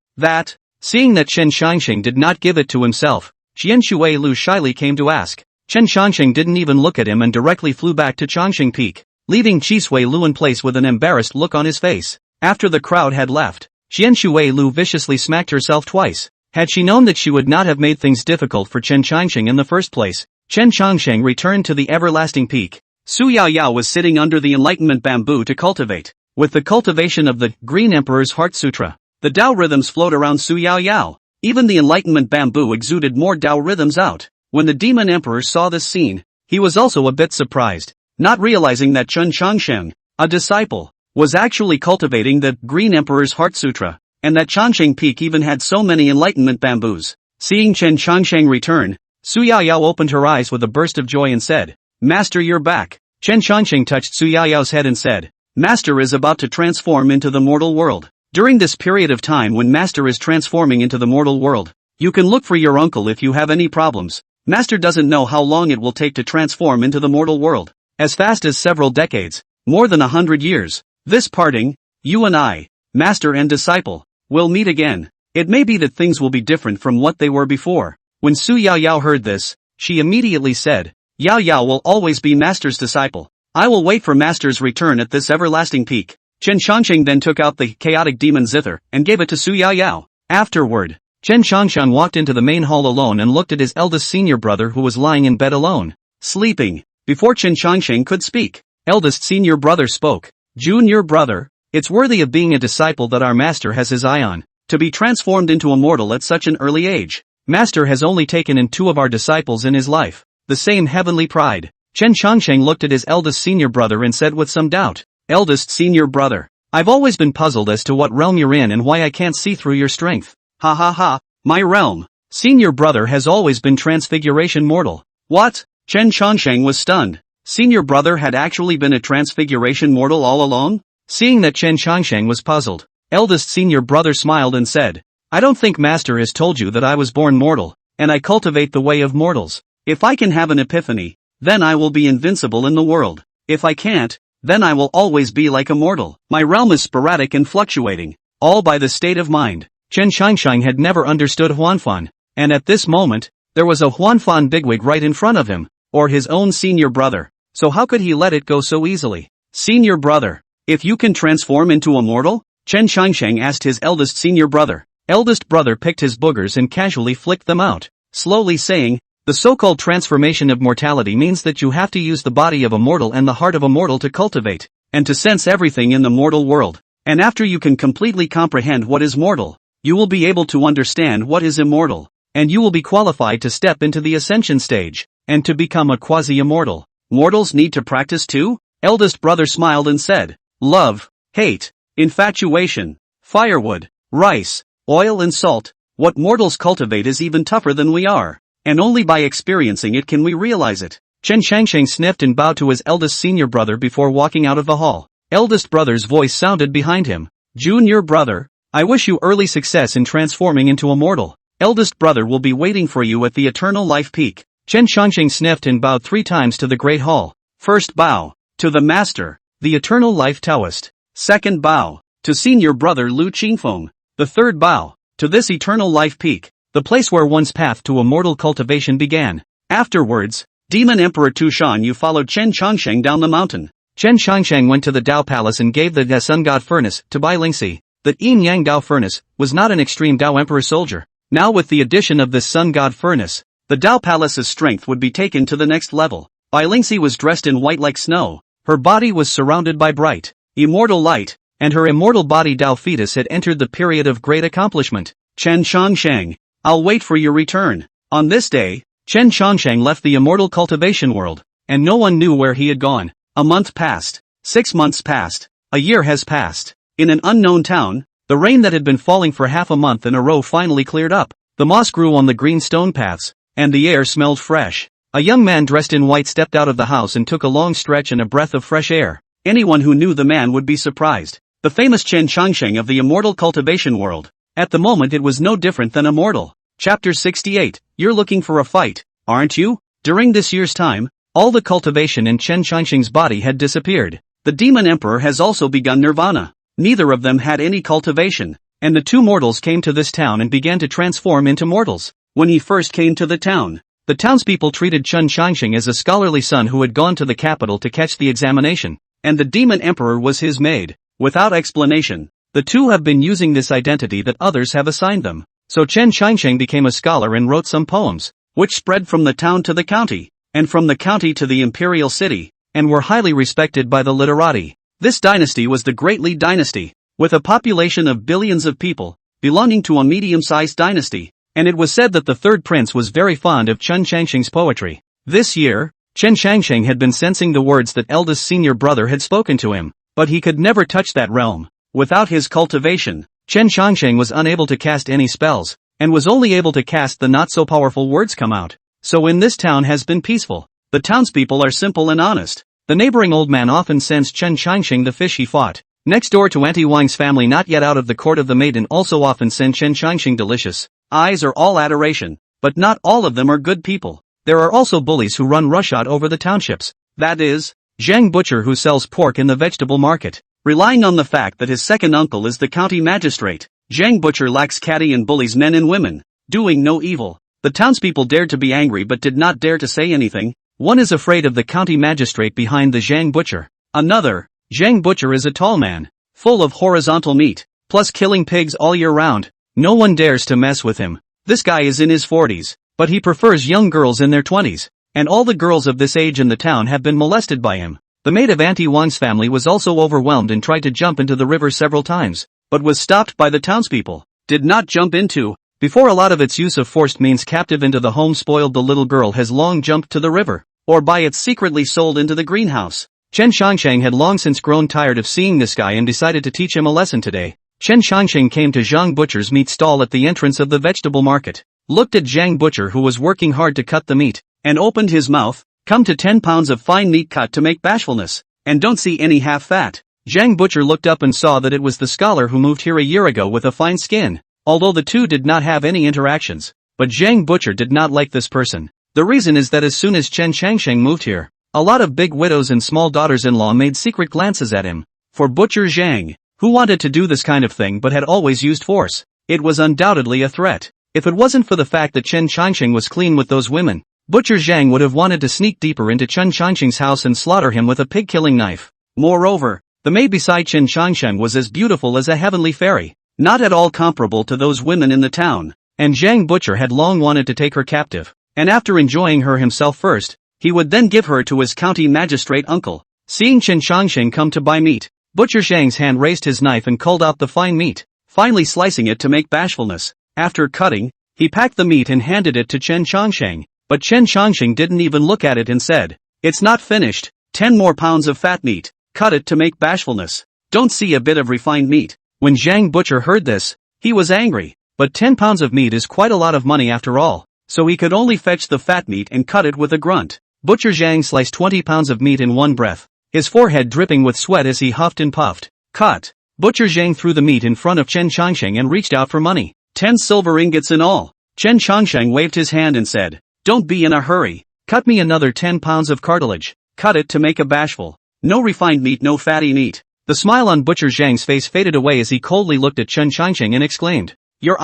Seeing that Chen Changsheng did not give it to himself, Qian Shui Lu shyly came to ask. Chen Changsheng didn't even look at him and directly flew back to Changsheng Peak, leaving Qi Sui Lu in place with an embarrassed look on his face. After the crowd had left, Qian Shui Lu viciously smacked herself twice. Had she known that she would not have made things difficult for Chen Changsheng in the first place, Chen Changsheng returned to the everlasting peak. Su Yaoyao was sitting under the enlightenment bamboo to cultivate. With the cultivation of the Green Emperor's Heart Sutra, the Dao rhythms flowed around Su Yaoyao. Even the enlightenment bamboo exuded more Dao rhythms out. When the demon emperor saw this scene, he was also a bit surprised, not realizing that Chen Changsheng, a disciple, was actually cultivating the Green Emperor's Heart Sutra, and that Changsheng Peak even had so many enlightenment bamboos. Seeing Chen Changsheng return, Su Yaoyao opened her eyes with a burst of joy and said, "Master, you're back." Chen Changsheng touched Su Yaoyao's head and said, "Master is about to transform into the mortal world. During this period of time when Master is transforming into the mortal world, you can look for your uncle if you have any problems. Master doesn't know how long it will take to transform into the mortal world. As fast as several decades, more than 100 years. This parting, you and I, Master and disciple, will meet again. It may be that things will be different from what they were before." When Su Yaoyao heard this, she immediately said, "Yaoyao will always be Master's disciple. I will wait for Master's return at this everlasting peak." Chen Changsheng then took out the chaotic demon zither and gave it to Su Yaoyao. Afterward, Chen Changsheng walked into the main hall alone and looked at his eldest senior brother who was lying in bed alone, sleeping. Before Chen Changsheng could speak, eldest senior brother spoke. "Junior brother, it's worthy of being a disciple that our master has his eye on, to be transformed into a mortal at such an early age. Master has only taken in 2 of our disciples in his life. The same heavenly pride." Chen Changsheng looked at his eldest senior brother and said with some doubt, "Eldest senior brother, I've always been puzzled as to what realm you're in and why I can't see through your strength." "Ha ha ha, my realm." Senior brother has always been transfiguration mortal. "What?" Chen Changsheng was stunned. Senior brother had actually been a transfiguration mortal all along? Seeing that Chen Changsheng was puzzled, eldest senior brother smiled and said, "I don't think Master has told you that I was born mortal, and I cultivate the way of mortals. If I can have an epiphany, then I will be invincible in the world. If I can't, then I will always be like a mortal. My realm is sporadic and fluctuating, all by the state of mind." Chen Changsheng had never understood Huanfan, and at this moment, there was a Huanfan bigwig right in front of him, or his own senior brother, so how could he let it go so easily? "Senior brother, if you can transform into a mortal?" Chen Changsheng asked his eldest senior brother. Eldest brother picked his boogers and casually flicked them out, slowly saying, "The so-called transformation of mortality means that you have to use the body of a mortal and the heart of a mortal to cultivate, and to sense everything in the mortal world. And after you can completely comprehend what is mortal, you will be able to understand what is immortal. and you will be qualified to step into the ascension stage, and to become a quasi-immortal. Mortals need to practice too? Eldest brother smiled and said, love, hate, infatuation, firewood, rice, oil and salt. What mortals cultivate is even tougher than we are, and only by experiencing it can we realize it. Chen Shangsheng sniffed and bowed to his eldest senior brother before walking out of the hall. Eldest brother's voice sounded behind him. Junior brother, I wish you early success in transforming into a mortal. Eldest brother will be waiting for you at the eternal life peak. Chen Shangsheng sniffed and bowed 3 times to the great hall. First bow, to the master, the eternal life Taoist. Second bow, to senior brother Lu Qingfeng. The third bow, to this eternal life peak, the place where one's path to immortal cultivation began. Afterwards, Demon Emperor Tu Shan followed Chen Changsheng down the mountain. Chen Changsheng went to the Dao Palace and gave the Sun God Furnace to Bai Lingxi. The Yin Yang Dao Furnace was not an extreme Dao Emperor soldier. Now with the addition of this Sun God Furnace, the Dao Palace's strength would be taken to the next level. Bai Lingxi was dressed in white like snow. Her body was surrounded by bright, immortal light, and her immortal body Dao fetus had entered the period of great accomplishment. Chen Changsheng, I'll wait for your return. On this day, Chen Changsheng left the immortal cultivation world, and no one knew where he had gone. A month passed. 6 months passed. A year has passed. In an unknown town, the rain that had been falling for half a month in a row finally cleared up. The moss grew on the green stone paths, and the air smelled fresh. A young man dressed in white stepped out of the house and took a long stretch and a breath of fresh air. Anyone who knew the man would be surprised. The famous Chen Changsheng of the immortal cultivation world. At the moment it was no different than a mortal. Chapter 68, You're looking for a fight, aren't you? During this year's time, all the cultivation in Chen Changsheng's body had disappeared. The Demon Emperor has also begun nirvana. Neither of them had any cultivation, and the 2 mortals came to this town and began to transform into mortals. When he first came to the town, the townspeople treated Chen Changsheng as a scholarly son who had gone to the capital to catch the examination, and the Demon Emperor was his maid. Without explanation, the 2 have been using this identity that others have assigned them. So Chen Changsheng became a scholar and wrote some poems, which spread from the town to the county, and from the county to the imperial city, and were highly respected by the literati. This dynasty was the Great Li dynasty, with a population of billions of people, belonging to a medium-sized dynasty, and it was said that the 3rd prince was very fond of Chen Changsheng's poetry. This year, Chen Changsheng had been sensing the words that eldest senior brother had spoken to him, but he could never touch that realm. Without his cultivation, Chen Changsheng was unable to cast any spells, and was only able to cast the not-so-powerful words come out. So in this town has been peaceful. The townspeople are simple and honest. The neighboring old man often sends Chen Changsheng the fish he fought. Next door to Auntie Wang's family not yet out of the court of the maiden also often send Chen Changsheng delicious. Eyes are all adoration, but not all of them are good people. There are also bullies who run roughshod over the townships. That is, Zhang Butcher who sells pork in the vegetable market. Relying on the fact that his second uncle is the county magistrate, Zhang Butcher lacks caddy and bullies men and women, doing no evil. The townspeople dared to be angry but did not dare to say anything. One is afraid of the county magistrate behind the Zhang Butcher. Another, Zhang Butcher is a tall man, full of horizontal meat, plus killing pigs all year round. No one dares to mess with him. This guy is in his 40s, but he prefers young girls in their 20s, and all the girls of this age in the town have been molested by him. The maid of Auntie Wang's family was also overwhelmed and tried to jump into the river several times, but was stopped by the townspeople. Did not jump into. Before a lot of its use of forced means captive into the home spoiled, the little girl has long jumped to the river, or by it secretly sold into the greenhouse. Chen Changsheng had long since grown tired of seeing this guy and decided to teach him a lesson today. Chen Changsheng came to Zhang Butcher's meat stall at the entrance of the vegetable market, looked at Zhang Butcher who was working hard to cut the meat, and opened his mouth. Come to 10 pounds of fine meat cut to make bashfulness, and don't see any half fat. Zhang Butcher looked up and saw that it was the scholar who moved here a year ago with a fine skin. Although the 2 did not have any interactions, but Zhang Butcher did not like this person. The reason is that as soon as Chen Changsheng moved here, a lot of big widows and small daughters-in-law made secret glances at him. For Butcher Zhang, who wanted to do this kind of thing but had always used force, it was undoubtedly a threat. If it wasn't for the fact that Chen Changsheng was clean with those women, Butcher Zhang would have wanted to sneak deeper into Chen Changsheng's house and slaughter him with a pig-killing knife. Moreover, the maid beside Chen Changsheng was as beautiful as a heavenly fairy, not at all comparable to those women in the town, and Zhang Butcher had long wanted to take her captive, and after enjoying her himself first, he would then give her to his county magistrate uncle. Seeing Chen Changsheng come to buy meat, Butcher Zhang's hand raised his knife and culled out the fine meat, finally slicing it to make bashfulness. After cutting, He packed the meat and handed it to Chen Chongsheng, but Chen Chongsheng didn't even look at it and said, "It's not finished, 10 more pounds of fat meat, cut it to make bashfulness. Don't see a bit of refined meat." When Zhang Butcher heard this, he was angry, but 10 pounds of meat is quite a lot of money after all, so he could only fetch the fat meat and cut it with a grunt. Butcher Zhang sliced 20 pounds of meat in one breath, his forehead dripping with sweat as he huffed and puffed. Cut! Butcher Zhang threw the meat in front of Chen Chongsheng and reached out for money. 10 silver ingots in all. Chen Chongsheng waved his hand and said, "Don't be in a hurry. Cut me another 10 pounds of cartilage. Cut it to make a bashful. No refined meat, no fatty meat." The smile on Butcher Zhang's face faded away as he coldly looked at Chen Chongsheng and exclaimed, "You're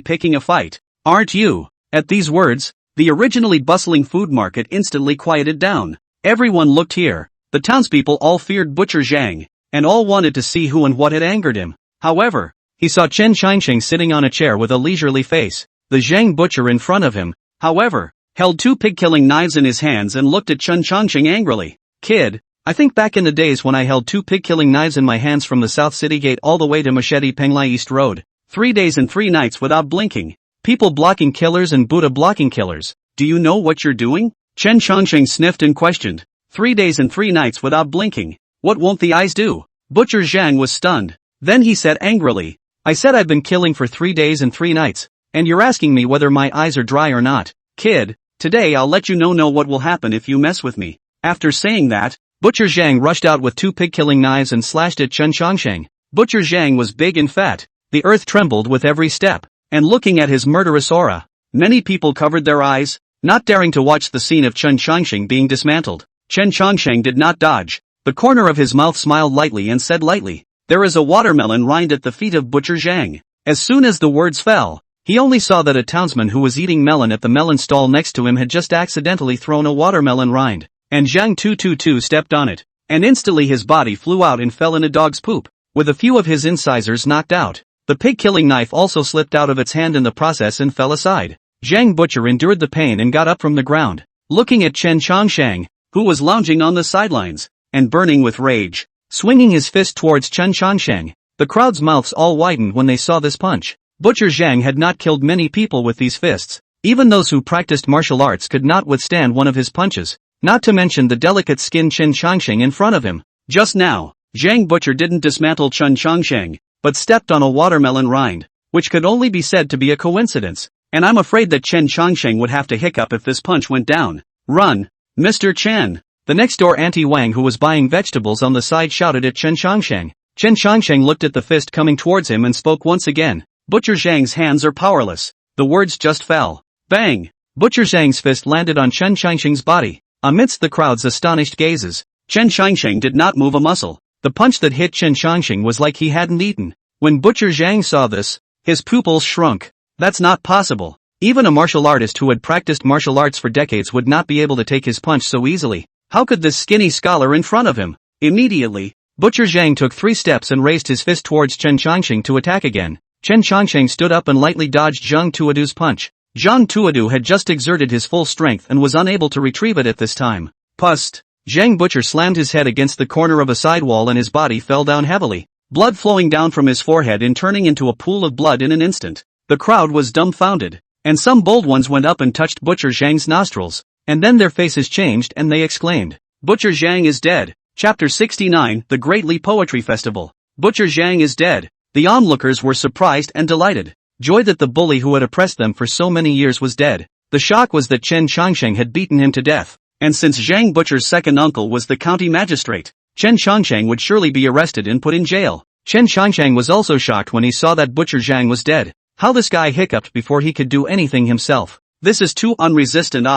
picking a fight, aren't you?" At these words, the originally bustling food market instantly quieted down. Everyone looked here. The townspeople all feared Butcher Zhang, and all wanted to see who and what had angered him. However, he saw Chen Chongsheng sitting on a chair with a leisurely face. The Zhang butcher in front of him, however, held 2 pig-killing knives in his hands and looked at Chen Chongsheng angrily. "Kid, I think back in the days when I held 2 pig-killing knives in my hands from the South City Gate all the way to Machete Penglai East Road. 3 days and 3 nights without blinking. People blocking killers and Buddha blocking killers. Do you know what you're doing?" Chen Chongsheng sniffed and questioned. 3 days and 3 nights without blinking. What won't the eyes do? Butcher Zhang was stunned. Then he said angrily, "I said I've been killing for 3 days and 3 nights, and you're asking me whether my eyes are dry or not. Kid, today I'll let you know what will happen if you mess with me." After saying that, Butcher Zhang rushed out with 2 pig-killing knives and slashed at Chen Chongsheng. Butcher Zhang was big and fat. The earth trembled with every step, and looking at his murderous aura, many people covered their eyes, not daring to watch the scene of Chen Chongsheng being dismantled. Chen Chongsheng did not dodge. The corner of his mouth smiled lightly and said lightly, "There is a watermelon rind at the feet of Butcher Zhang." As soon as the words fell, he only saw that a townsman who was eating melon at the melon stall next to him had just accidentally thrown a watermelon rind, and Zhang 222 stepped on it, and instantly his body flew out and fell in a dog's poop, with a few of his incisors knocked out. The pig-killing knife also slipped out of its hand in the process and fell aside. Zhang Butcher endured the pain and got up from the ground, looking at Chen Chongsheng, who was lounging on the sidelines, and burning with rage, swinging his fist towards Chen Chongsheng. The crowd's mouths all widened when they saw this punch. Butcher Zhang had not killed many people with these fists. Even those who practiced martial arts could not withstand one of his punches, not to mention the delicate-skinned Chen Chongsheng in front of him. Just now, Zhang Butcher didn't dismantle Chen Chongsheng, but stepped on a watermelon rind, which could only be said to be a coincidence, and I'm afraid that Chen Chongsheng would have to hiccup if this punch went down. "Run, Mr. Chen!" The next-door Auntie Wang, who was buying vegetables on the side, shouted at Chen Chongsheng. Chen Chongsheng looked at the fist coming towards him and spoke once again. "Butcher Zhang's hands are powerless." The words just fell. Bang! Butcher Zhang's fist landed on Chen Chongsheng's body. Amidst the crowd's astonished gazes, Chen Chongsheng did not move a muscle. The punch that hit Chen Chongsheng was like he hadn't eaten. When Butcher Zhang saw this, his pupils shrunk. That's not possible. Even a martial artist who had practiced martial arts for decades would not be able to take his punch so easily. How could this skinny scholar in front of him? Immediately, Butcher Zhang took 3 steps and raised his fist towards Chen Chongsheng to attack again. Chen Chongsheng stood up and lightly dodged Zhang Tuodu's punch. Zhang Tuodu had just exerted his full strength and was unable to retrieve it at this time. Pust! Zhang Butcher slammed his head against the corner of a side wall and his body fell down heavily, blood flowing down from his forehead and turning into a pool of blood in an instant. The crowd was dumbfounded, and some bold ones went up and touched Butcher Zhang's nostrils, and then their faces changed and they exclaimed, "Butcher Zhang is dead." Chapter 69, The Great Li Poetry Festival. Butcher Zhang is dead. The onlookers were surprised and delighted. Joy that the bully who had oppressed them for so many years was dead. The shock was that Chen Chongsheng had beaten him to death, and since Zhang Butcher's second uncle was the county magistrate, Chen Chongsheng would surely be arrested and put in jail. Chen Chongsheng was also shocked when he saw that Butcher Zhang was dead. How this guy hiccuped before he could do anything himself. This is too unresistant.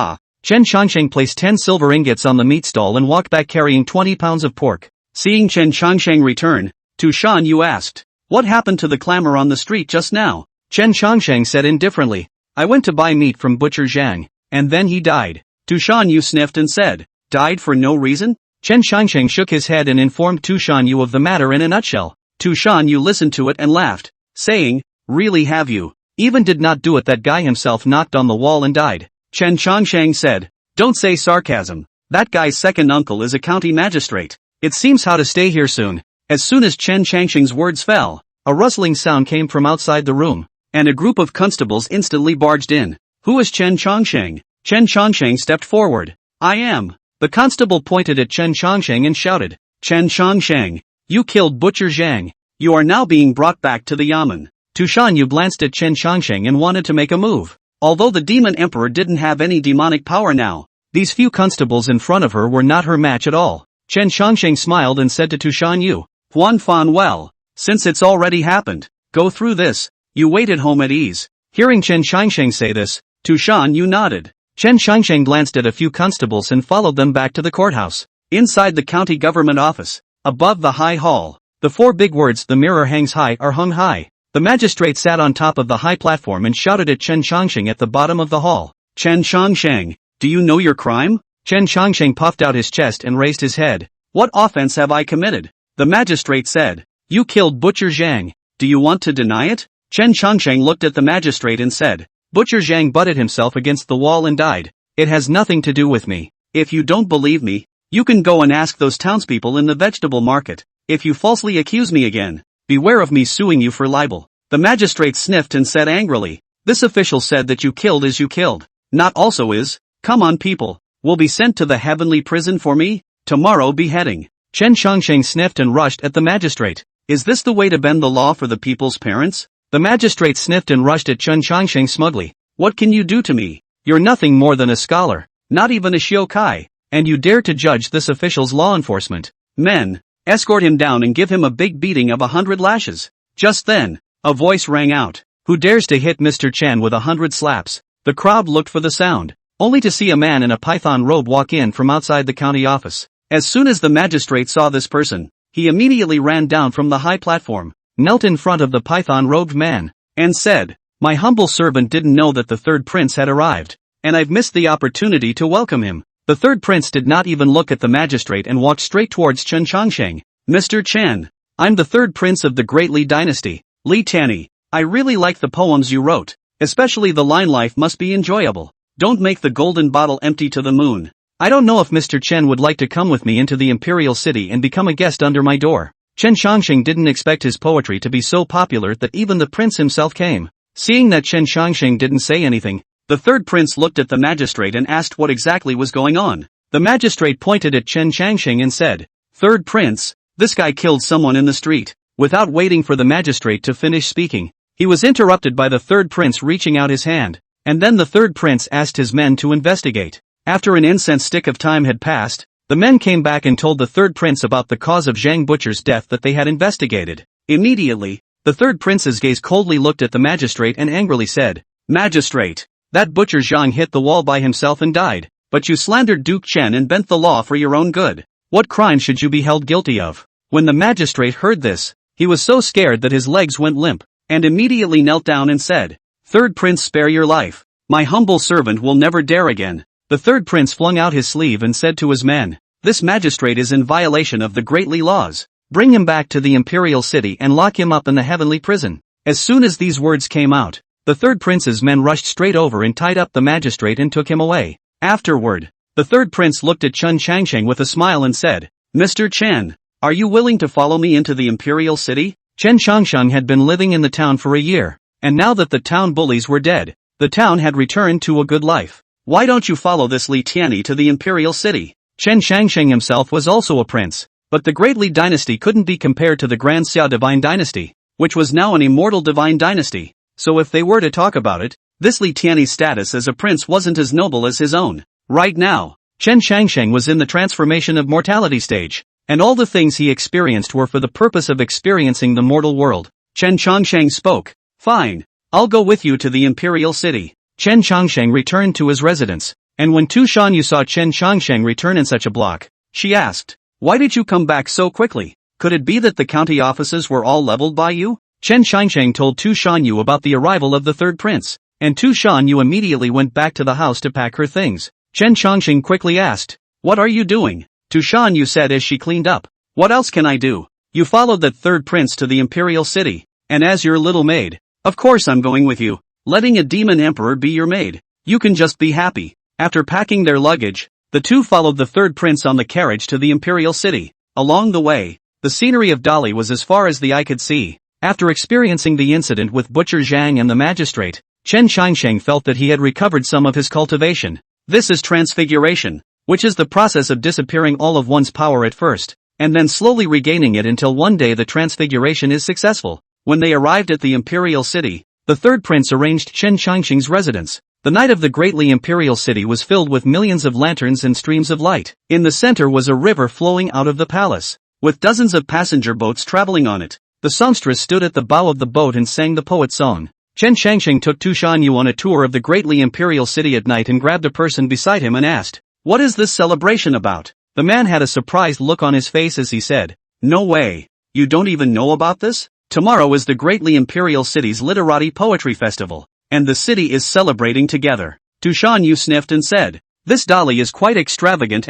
Chen Chongsheng placed 10 silver ingots on the meat stall and walked back carrying 20 pounds of pork. Seeing Chen Chongsheng return, Tu Shan Yu asked, "What happened to the clamor on the street just now?" Chen Chongsheng said indifferently, "I went to buy meat from Butcher Zhang, and then he died." Tu Shan Yu sniffed and said, "Died for no reason?" Chen Chongsheng shook his head and informed Tu Shan Yu of the matter in a nutshell. Tu Shan Yu listened to it and laughed, saying, "Really, have you? Even did not do it. That guy himself knocked on the wall and died." Chen Chongsheng said, "Don't say sarcasm. That guy's second uncle is a county magistrate. It seems how to stay here soon." As soon as Chen Chongsheng's words fell, a rustling sound came from outside the room, and a group of constables instantly barged in. Who is Chen Chongsheng? Chen Chongsheng stepped forward. I am. The constable pointed at Chen Chongsheng and shouted, Chen Chongsheng, you killed Butcher Zhang. You are now being brought back to the Yamen. Tu Shan Yu glanced at Chen Chongsheng and wanted to make a move. Although the demon emperor didn't have any demonic power now, these few constables in front of her were not her match at all. Chen Chongsheng smiled and said to Tu Shan Yu, Huan Fan well, since it's already happened, go through this, you wait at home at ease. Hearing Chen Chongsheng say this, Tu Shan Yu nodded. Chen Chongsheng glanced at a few constables and followed them back to the courthouse. Inside the county government office, above the high hall, the four big words "the mirror hangs high" are hung high. The magistrate sat on top of the high platform and shouted at Chen Chongsheng at the bottom of the hall. Chen Chongsheng, do you know your crime? Chen Chongsheng puffed out his chest and raised his head. What offense have I committed? The magistrate said. You killed Butcher Zhang. Do you want to deny it? Chen Chongsheng looked at the magistrate and said. Butcher Zhang butted himself against the wall and died. It has nothing to do with me. If you don't believe me, you can go and ask those townspeople in the vegetable market. If you falsely accuse me again, beware of me suing you for libel. The magistrate sniffed and said angrily, this official said that you killed as you killed. Not also is. Come on people, will be sent to the heavenly prison for me? Tomorrow beheading. Chen Chongsheng sniffed and rushed at the magistrate. Is this the way to bend the law for the people's parents? The magistrate sniffed and rushed at Chen Chongsheng smugly. What can you do to me? You're nothing more than a scholar, not even a shiokai, and you dare to judge this official's law enforcement. Men, escort him down and give him a big beating of 100 lashes. Just then, a voice rang out. Who dares to hit Mr. Chen with 100 slaps? The crowd looked for the sound, only to see a man in a python robe walk in from outside the county office. As soon as the magistrate saw this person, he immediately ran down from the high platform, knelt in front of the python-robed man, and said, my humble servant didn't know that the third prince had arrived, and I've missed the opportunity to welcome him. The third prince did not even look at the magistrate and walked straight towards Chen Chongsheng. Mr. Chen, I'm the third prince of the Great Li dynasty, Li Tanny. I really like the poems you wrote, especially the line life must be enjoyable. Don't make the golden bottle empty to the moon. I don't know if Mr. Chen would like to come with me into the imperial city and become a guest under my door. Chen Chongsheng didn't expect his poetry to be so popular that even the prince himself came. Seeing that Chen Chongsheng didn't say anything, the third prince looked at the magistrate and asked what exactly was going on. The magistrate pointed at Chen Chongsheng and said, Third prince, this guy killed someone in the street. Without waiting for the magistrate to finish speaking, he was interrupted by the third prince reaching out his hand, and then the third prince asked his men to investigate. After an incense stick of time had passed, the men came back and told the third prince about the cause of Zhang Butcher's death that they had investigated. Immediately, the third prince's gaze coldly looked at the magistrate and angrily said, Magistrate, that Butcher Zhang hit the wall by himself and died, but you slandered Duke Chen and bent the law for your own good. What crime should you be held guilty of? When the magistrate heard this, he was so scared that his legs went limp, and immediately knelt down and said, Third prince, spare your life. My humble servant will never dare again. The third prince flung out his sleeve and said to his men, This magistrate is in violation of the Great Li laws. Bring him back to the imperial city and lock him up in the heavenly prison. As soon as these words came out, the third prince's men rushed straight over and tied up the magistrate and took him away. Afterward, the third prince looked at Chen Chongsheng with a smile and said, Mr. Chen, are you willing to follow me into the imperial city? Chen Chongsheng had been living in the town for a year, and now that the town bullies were dead, the town had returned to a good life. Why don't you follow this Li Tianyi to the imperial city? Chen Chongsheng himself was also a prince, but the Great Li dynasty couldn't be compared to the Grand Xia divine dynasty, which was now an immortal divine dynasty, so if they were to talk about it, this Li Tianyi's status as a prince wasn't as noble as his own. Right now, Chen Chongsheng was in the transformation of mortality stage, and all the things he experienced were for the purpose of experiencing the mortal world. Chen Chongsheng spoke, Fine, I'll go with you to the imperial city. Chen Chongsheng returned to his residence, and when Tu Shanyu saw Chen Chongsheng return in such a block, she asked, Why did you come back so quickly? Could it be that the county offices were all leveled by you? Chen Chongsheng told Tu Shanyu about the arrival of the third prince, and Tu Shanyu immediately went back to the house to pack her things. Chen Chongsheng quickly asked, What are you doing? Tu Shanyu said as she cleaned up, What else can I do? You followed that third prince to the imperial city, and as your little maid, of course I'm going with you. Letting a demon emperor be your maid, you can just be happy. After packing their luggage, the two followed the third prince on the carriage to the imperial city. Along the way, the scenery of Dali was as far as the eye could see. After experiencing the incident with Butcher Zhang and the magistrate, Chen Qiansheng felt that he had recovered some of his cultivation. This is transfiguration, which is the process of disappearing all of one's power at first, and then slowly regaining it until one day the transfiguration is successful. When they arrived at the imperial city, the third prince arranged Chen Qiansheng's residence. The night of the greatly imperial city was filled with millions of lanterns and streams of light. In the center was a river flowing out of the palace, with dozens of passenger boats traveling on it. The songstress stood at the bow of the boat and sang the poet's song. Chen Qiansheng took Tu Shanyu on a tour of the greatly imperial city at night and grabbed a person beside him and asked, "What is this celebration about?" The man had a surprised look on his face as he said, "No way, you don't even know about this? Tomorrow is the greatly imperial city's literati poetry festival, and the city is celebrating together." Tu Shanyu sniffed and said, "This Dali is quite extravagant,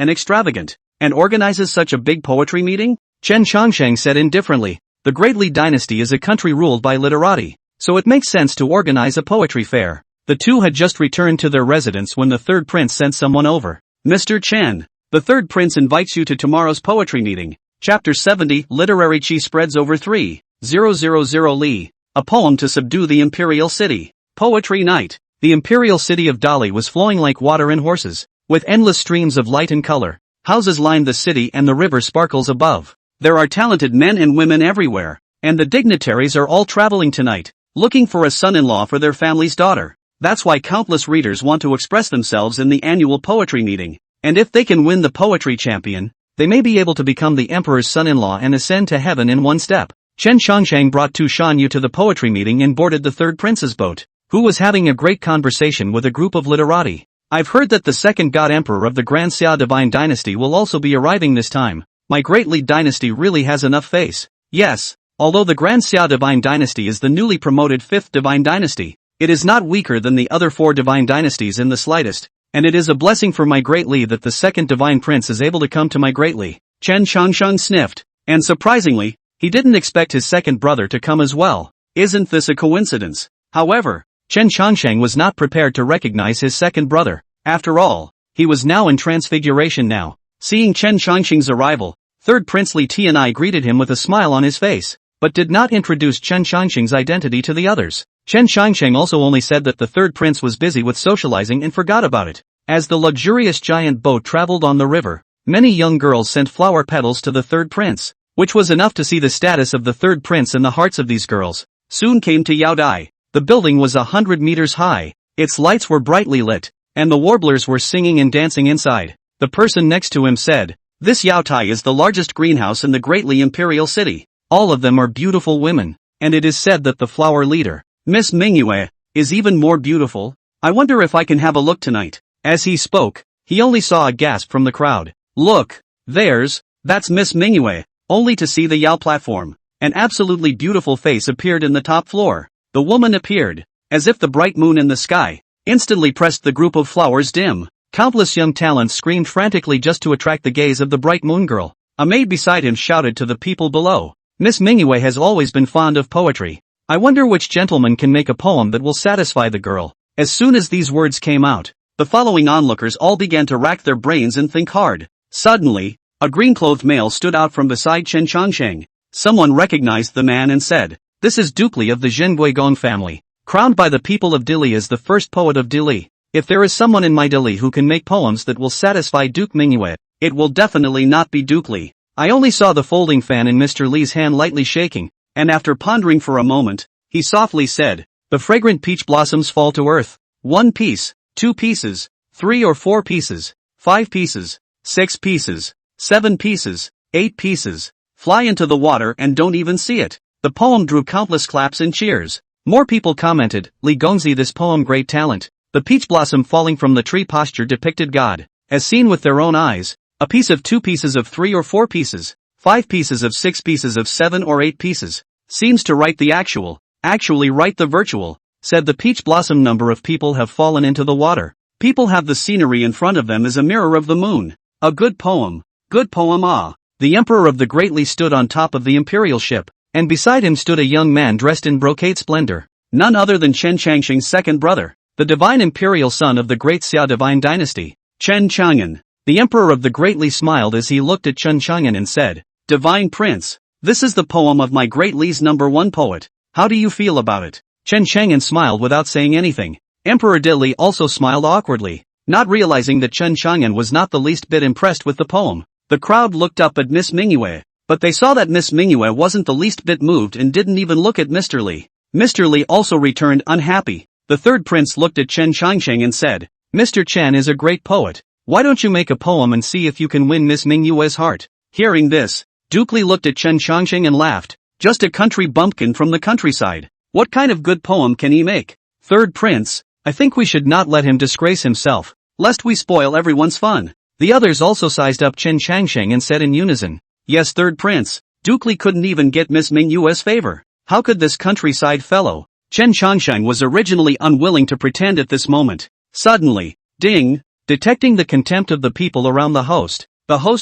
and organizes such a big poetry meeting?" Chen Qiansheng said indifferently, "The Greatly dynasty is a country ruled by literati, so it makes sense to organize a poetry fair." The two had just returned to their residence when the third prince sent someone over. "Mr. Chen, the third prince invites you to tomorrow's poetry meeting." Chapter 70 Literary Chi spreads over 3,000 li. A poem to subdue the imperial city. Poetry night. The imperial city of Dali was flowing like water and horses, with endless streams of light and color. Houses lined the city and the river sparkles above. There are talented men and women everywhere, and the dignitaries are all traveling tonight, looking for a son-in-law for their family's daughter. That's why countless readers want to express themselves in the annual poetry meeting, and if they can win the poetry champion, they may be able to become the emperor's son-in-law and ascend to heaven in one step. Chen Qiansheng brought Tu Shanyu to the poetry meeting and boarded the third prince's boat, who was having a great conversation with a group of literati. "I've heard that the second god emperor of the Grand Xia Divine Dynasty will also be arriving this time. My Great Li Dynasty really has enough face." Yes, although the Grand Xia Divine Dynasty is the newly promoted fifth Divine Dynasty, it is not weaker than the other four Divine Dynasties in the slightest, and it is a blessing for my Great Li that the second Divine Prince is able to come to my Great Li. Chen Qiansheng sniffed, and surprisingly, he didn't expect his second brother to come as well. Isn't this a coincidence? However, Chen Qiansheng was not prepared to recognize his second brother. After all, he was now in transfiguration now. Seeing Chen Qiansheng's arrival, third Prince Li Tianai greeted him with a smile on his face, but did not introduce Chen Qiansheng's identity to the others. Chen Qiansheng also only said that the third prince was busy with socializing and forgot about it. As the luxurious giant boat traveled on the river, many young girls sent flower petals to the third prince, which was enough to see the status of the third prince in the hearts of these girls. Soon came to Yaodai. The building was 100 meters high, its lights were brightly lit, and the warblers were singing and dancing inside. The person next to him said, "This Yaotai is the largest greenhouse in the greatly imperial city. All of them are beautiful women, and it is said that the flower leader, Miss Mingyue, is even more beautiful. I wonder if I can have a look tonight." As he spoke, he only saw a gasp from the crowd. "Look, that's Miss Mingyue," only to see the Yao platform. An absolutely beautiful face appeared in the top floor. The woman appeared, as if the bright moon in the sky, instantly pressed the group of flowers dim. Countless young talents screamed frantically just to attract the gaze of the bright moon girl. A maid beside him shouted to the people below, "Miss Mingyue has always been fond of poetry. I wonder which gentleman can make a poem that will satisfy the girl." As soon as these words came out, the following onlookers all began to rack their brains and think hard. Suddenly, a green-clothed male stood out from beside Chen Qiansheng. Someone recognized the man and said, "This is Duke Li of the Zhenguigong family, crowned by the people of Dili as the first poet of Dili. If there is someone in my Dili who can make poems that will satisfy Duke Mingyue, it will definitely not be Duke Li." I only saw the folding fan in Mr. Li's hand lightly shaking, and after pondering for a moment, he softly said, "The fragrant peach blossoms fall to earth. 1 piece, 2 pieces, 3 or 4 pieces, 5 pieces, 6 pieces, 7 pieces, 8 pieces, fly into the water and don't even see it." The poem drew countless claps and cheers. More people commented, "Li Gongzi, this poem great talent." The peach blossom falling from the tree posture depicted God, as seen with their own eyes. A piece of 2 pieces of 3 or 4 pieces, 5 pieces of 6 pieces of 7 or 8 pieces. Seems to write the actually write the virtual, said the peach blossom. Number of people have fallen into the water. People have the scenery in front of them as a mirror of the moon. A good poem ah. The emperor of the Great Li stood on top of the imperial ship, and beside him stood a young man dressed in brocade splendor. None other than Chen Qiansheng's second brother, the divine imperial son of the Great Xia Divine Dynasty, Chen Chang'an. The emperor of the Great Li smiled as he looked at Chen Chang'an and said, "Divine Prince, This is the poem of my great Li's #1 poet. How do you feel about it? Chen Chang'an smiled without saying anything. Emperor Li also smiled awkwardly, not realizing that Chen Chang'an was not the least bit impressed with the poem. The crowd looked up at Miss Mingyue, but they saw that Miss Mingyue wasn't the least bit moved and didn't even look at Mr. Li. Mr. Li also returned unhappy. The third prince looked at Chen Changsheng and said, Mr. Chen is a great poet. Why don't you make a poem and see if you can win Miss Mingyue's heart? Hearing this, Duke Li looked at Chen Changsheng and laughed. Just a country bumpkin from the countryside. What kind of good poem can he make? Third prince, I think we should not let him disgrace himself, lest we spoil everyone's fun. The others also sized up Chen Changsheng and said in unison, yes, third prince. Duke Li couldn't even get Miss Mingyue's favor. How could this countryside fellow? Chen Changsheng was originally unwilling to pretend at this moment. Suddenly, ding, detecting the contempt of the people around the host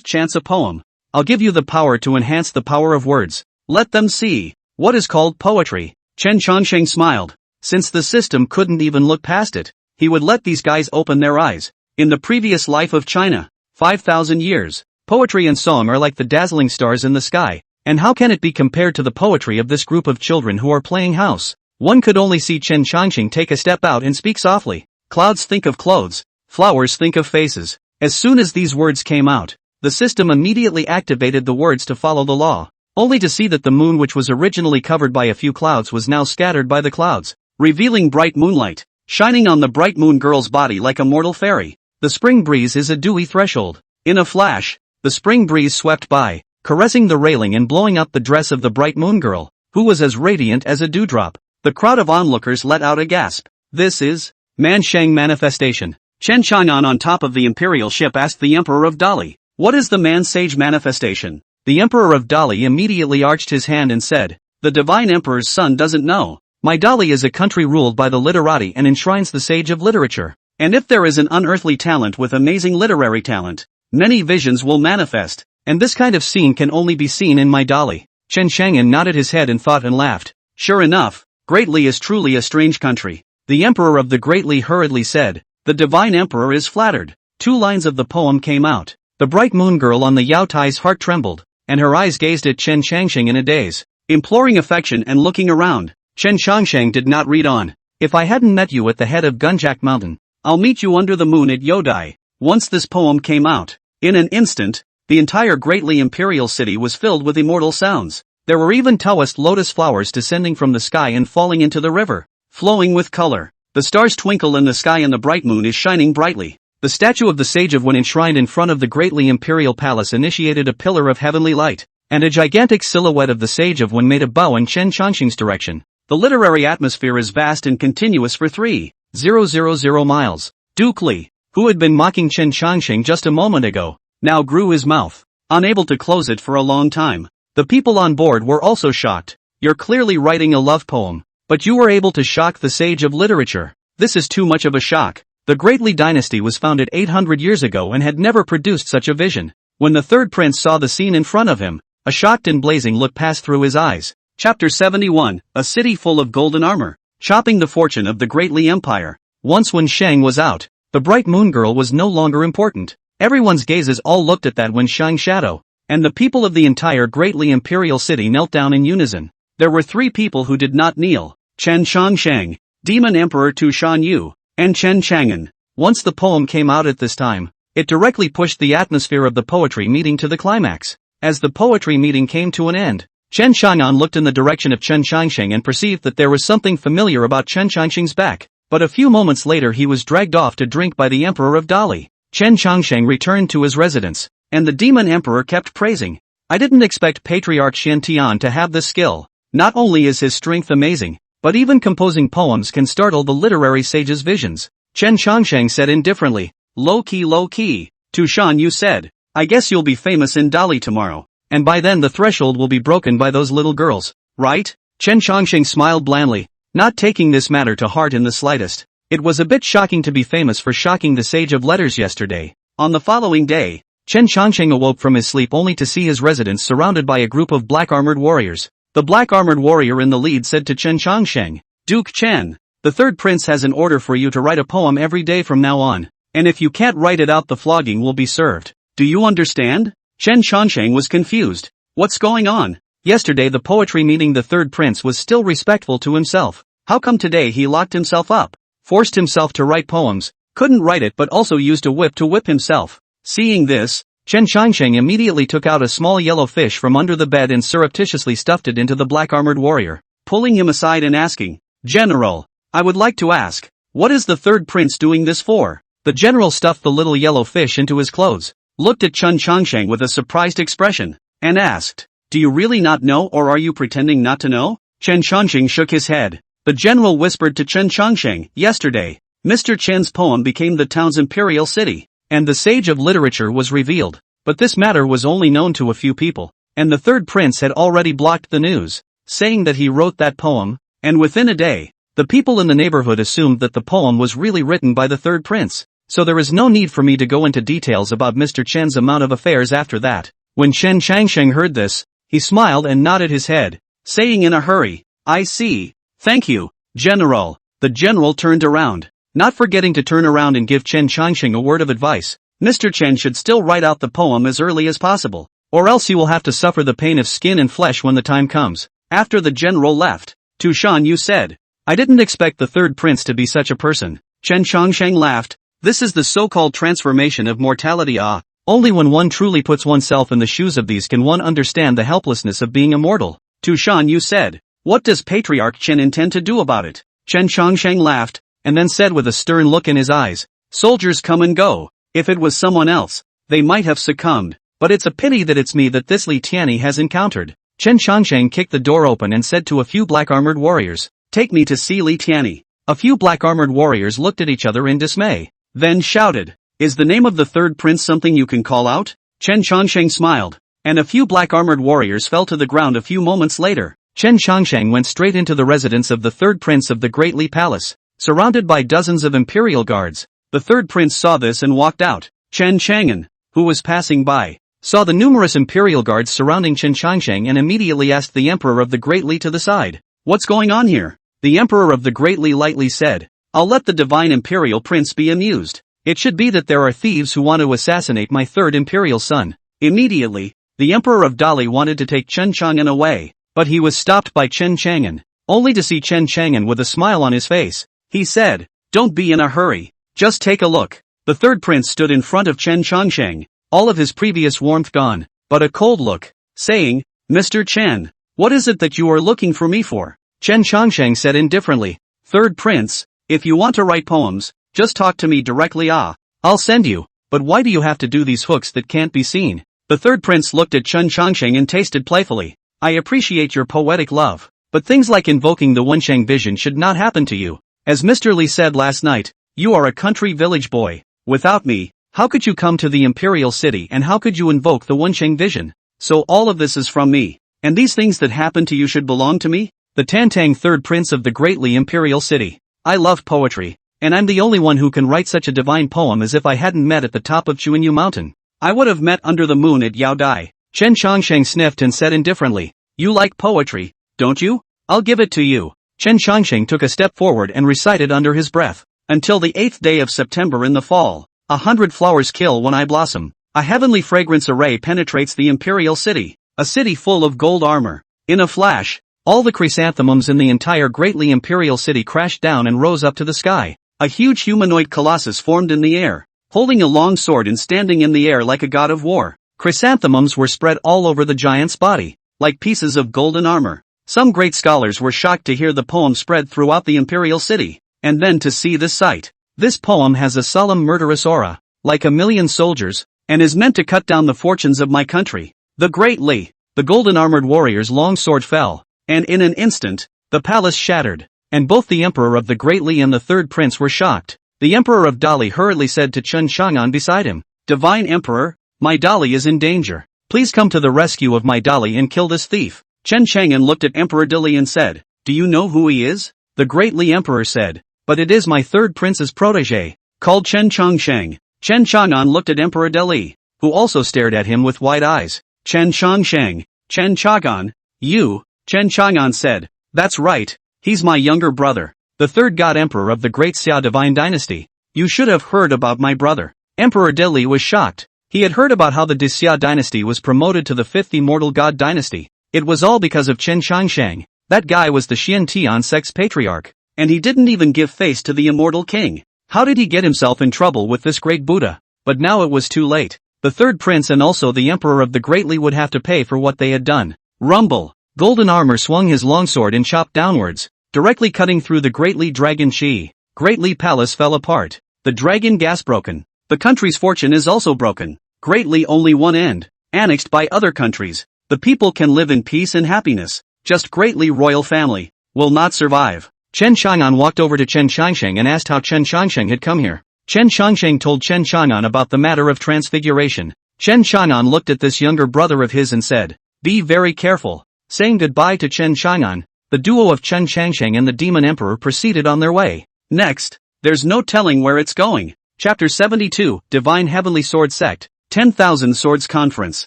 chants a poem. I'll give you the power to enhance the power of words. Let them see. What is called poetry? Chen Changsheng smiled. Since the system couldn't even look past it, he would let these guys open their eyes. In the previous life of China, 5,000 years, poetry and song are like the dazzling stars in the sky, and how can it be compared to the poetry of this group of children who are playing house? One could only see Chen Changsheng take a step out and speak softly. Clouds think of clothes, flowers think of faces. As soon as these words came out, the system immediately activated the words to follow the law, only to see that the moon, which was originally covered by a few clouds, was now scattered by the clouds, revealing bright moonlight, shining on the bright moon girl's body like a mortal fairy. The spring breeze is a dewy threshold. In a flash, the spring breeze swept by, caressing the railing and blowing up the dress of the bright moon girl, who was as radiant as a dewdrop. The crowd of onlookers let out a gasp. This is Mansheng manifestation. Chen Chang'an on top of the imperial ship asked the Emperor of Dali, what is the man-sage manifestation? The Emperor of Dali immediately arched his hand and said, the divine emperor's son doesn't know. My Dali is a country ruled by the literati and enshrines the sage of literature. And if there is an unearthly talent with amazing literary talent, many visions will manifest, and this kind of scene can only be seen in my Dali. Chen Chang'an nodded his head in thought and laughed. Sure enough, Great Li is truly a strange country. The Emperor of the Great Li hurriedly said, the divine emperor is flattered. 2 lines of the poem came out. The bright moon girl on the Yao Tai's heart trembled, and her eyes gazed at Chen Changsheng in a daze, imploring affection and looking around. Chen Changsheng did not read on. If I hadn't met you at the head of Gunjak Mountain, I'll meet you under the moon at Yodai. Once this poem came out, in an instant, the entire Great Li imperial city was filled with immortal sounds. There were even Taoist lotus flowers descending from the sky and falling into the river, flowing with color. The stars twinkle in the sky and the bright moon is shining brightly. The statue of the sage of when enshrined in front of the Great Li imperial palace initiated a pillar of heavenly light, and a gigantic silhouette of the sage of when made a bow in Chen Changsheng's direction. The literary atmosphere is vast and continuous for 3,000 miles. Duke Li, who had been mocking Chen Changsheng just a moment ago, now grew his mouth, unable to close it for a long time. The people on board were also shocked. You're clearly writing a love poem, but you were able to shock the sage of literature. This is too much of a shock. The Great Li dynasty was founded 800 years ago and had never produced such a vision. When the third prince saw the scene in front of him, a shocked and blazing look passed through his eyes. Chapter 71, A City Full of Golden Armor. Chopping the fortune of the Great Li Empire. Once when Shang was out, the bright moon girl was no longer important. Everyone's gazes all looked at that when Shang shadow, and the people of the entire Great Li imperial city knelt down in unison. There were 3 people who did not kneel: Chen Changsheng, Demon Emperor Tu Shan Yu, and Chen Chang'an. Once the poem came out at this time, it directly pushed the atmosphere of the poetry meeting to the climax. As the poetry meeting came to an end, Chen Chang'an looked in the direction of Chen Changsheng and perceived that there was something familiar about Chen Changsheng's back, but a few moments later he was dragged off to drink by the Emperor of Dali. Chen Changsheng returned to his residence, and the Demon Emperor kept praising. I didn't expect Patriarch Xian Tian to have this skill. Not only is his strength amazing, but even composing poems can startle the literary sage's visions. Chen Changsheng said indifferently, low key. Tu Shan Yu said, I guess you'll be famous in Dali tomorrow, and by then the threshold will be broken by those little girls, right? Chen Changsheng smiled blandly, not taking this matter to heart in the slightest. It was a bit shocking to be famous for shocking the sage of letters yesterday. On the following day, Chen Changsheng awoke from his sleep only to see his residence surrounded by a group of black-armored warriors. The black-armored warrior in the lead said to Chen Changsheng, Duke Chen, the third prince has an order for you to write a poem every day from now on, and if you can't write it out the flogging will be served. Do you understand? Chen Changsheng was confused. What's going on? Yesterday the poetry meeting the third prince was still respectful to himself. How come today he locked himself up? Forced himself to write poems, couldn't write it but also used a whip to whip himself. Seeing this, Chen Changsheng immediately took out a small yellow fish from under the bed and surreptitiously stuffed it into the black-armored warrior, pulling him aside and asking, "General, I would like to ask, what is the third prince doing this for?" The general stuffed the little yellow fish into his clothes, looked at Chen Changsheng with a surprised expression, and asked, "Do you really not know or are you pretending not to know?" Chen Changsheng shook his head. The general whispered to Chen Changsheng, "Yesterday, Mr. Chen's poem became the town's imperial city, and the sage of literature was revealed. But this matter was only known to a few people, and the third prince had already blocked the news, saying that he wrote that poem, and within a day, the people in the neighborhood assumed that the poem was really written by the third prince, so there is no need for me to go into details about Mr. Chen's amount of affairs after that." When Chen Changsheng heard this, he smiled and nodded his head, saying in a hurry, "I see. Thank you, General." The general turned around, not forgetting to turn around and give Chen Changsheng a word of advice. Mr. Chen should still write out the poem as early as possible, or else he will have to suffer the pain of skin and flesh when the time comes. After the general left, to Shan Yu said, "I didn't expect the third prince to be such a person." Chen Changsheng laughed. "This is the so-called transformation of mortality. Only when one truly puts oneself in the shoes of these can one understand the helplessness of being immortal." To Shan Yu said, "What does Patriarch Chen intend to do about it?" Chen Changsheng laughed, and then said with a stern look in his eyes, "Soldiers come and go. If it was someone else, they might have succumbed, but it's a pity that it's me that this Li Tianyi has encountered." Chen Changsheng kicked the door open and said to a few black-armored warriors, "Take me to see Li Tianyi." A few black-armored warriors looked at each other in dismay, then shouted, "Is the name of the third prince something you can call out?" Chen Changsheng smiled, and a few black-armored warriors fell to the ground a few moments later. Chen Changsheng went straight into the residence of the third prince of the Great Li Palace, surrounded by dozens of imperial guards. The third prince saw this and walked out. Chen Chang'an, who was passing by, saw the numerous imperial guards surrounding Chen Changsheng and immediately asked the emperor of the Great Li to the side, "What's going on here?" The emperor of the Great Li lightly said, "I'll let the divine imperial prince be amused. It should be that there are thieves who want to assassinate my third imperial son." Immediately, the emperor of Dali wanted to take Chen Chang'an away, but he was stopped by Chen Chang'an, only to see Chen Chang'an with a smile on his face. He said, "Don't be in a hurry. Just take a look." The third prince stood in front of Chen Changsheng, all of his previous warmth gone, but a cold look, saying, "Mr. Chen, what is it that you are looking for me for?" Chen Changsheng said indifferently, "Third prince, if you want to write poems, just talk to me directly. I'll send you, but why do you have to do these hooks that can't be seen?" The third prince looked at Chen Changsheng and tasted playfully, "I appreciate your poetic love, but things like invoking the Wensheng vision should not happen to you. As Mr. Li said last night, you are a country village boy. Without me, how could you come to the imperial city and how could you invoke the Wensheng vision? So all of this is from me, and these things that happen to you should belong to me?" The Tantang third prince of the Great Li imperial city. "I love poetry, and I'm the only one who can write such a divine poem as if I hadn't met at the top of Chuanyu Mountain. I would have met under the moon at Yao Dai." Chen Changsheng sniffed and said indifferently, "You like poetry, don't you? I'll give it to you." Chen Changsheng took a step forward and recited under his breath, "Until the 8th day of September in the fall, 100 flowers kill when I blossom. A heavenly fragrance array penetrates the imperial city, a city full of gold armor. In a flash, all the chrysanthemums in the entire greatly imperial city crashed down and rose up to the sky. A huge humanoid colossus formed in the air, holding a long sword and standing in the air like a god of war. Chrysanthemums were spread all over the giant's body, like pieces of golden armor. Some great scholars were shocked to hear the poem spread throughout the imperial city, and then to see this sight. This poem has a solemn murderous aura, like a million soldiers, and is meant to cut down the fortunes of my country. The Great Li." The golden-armored warrior's long sword fell, and in an instant, the palace shattered, and both the emperor of the Great Li and the third prince were shocked. The emperor of Dali hurriedly said to Chen Chang'an beside him, "Divine emperor, my Dali is in danger. Please come to the rescue of my Dali and kill this thief." Chen Chang'an looked at Emperor Dali and said, "Do you know who he is?" The Great Li emperor said, "But it is my third prince's protege, called Chen Changsheng." Chen Chang'an looked at Emperor Dali, who also stared at him with wide eyes. "Chen Changsheng, Chen Chang'an, you," Chen Chang'an said, "That's right, he's my younger brother, the third god emperor of the Great Xia divine dynasty. You should have heard about my brother." Emperor Dali was shocked. He had heard about how the Xia dynasty was promoted to the fifth immortal god dynasty, It was all because of Chen Changsheng. That guy was the Xian Tian sect's patriarch. And he didn't even give face to the immortal king. How did he get himself in trouble with this great Buddha? But now it was too late. The third prince and also the emperor of the Great Li would have to pay for what they had done. Rumble. Golden Armor swung his longsword and chopped downwards, directly cutting through the Great Li dragon Qi. Great Li palace fell apart. The dragon gas broken. The country's fortune is also broken. Great Li only one end, annexed by other countries. The people can live in peace and happiness. Just Great Li royal family will not survive. Chen Chang'an walked over to Chen Changsheng and asked how Chen Changsheng had come here. Chen Changsheng told Chen Chang'an about the matter of transfiguration. Chen Chang'an looked at this younger brother of his and said, "Be very careful." Saying goodbye to Chen Chang'an, the duo of Chen Changsheng and the Demon Emperor proceeded on their way. Next, there's no telling where it's going. Chapter 72, Divine Heavenly Sword Sect, 10,000 Swords Conference.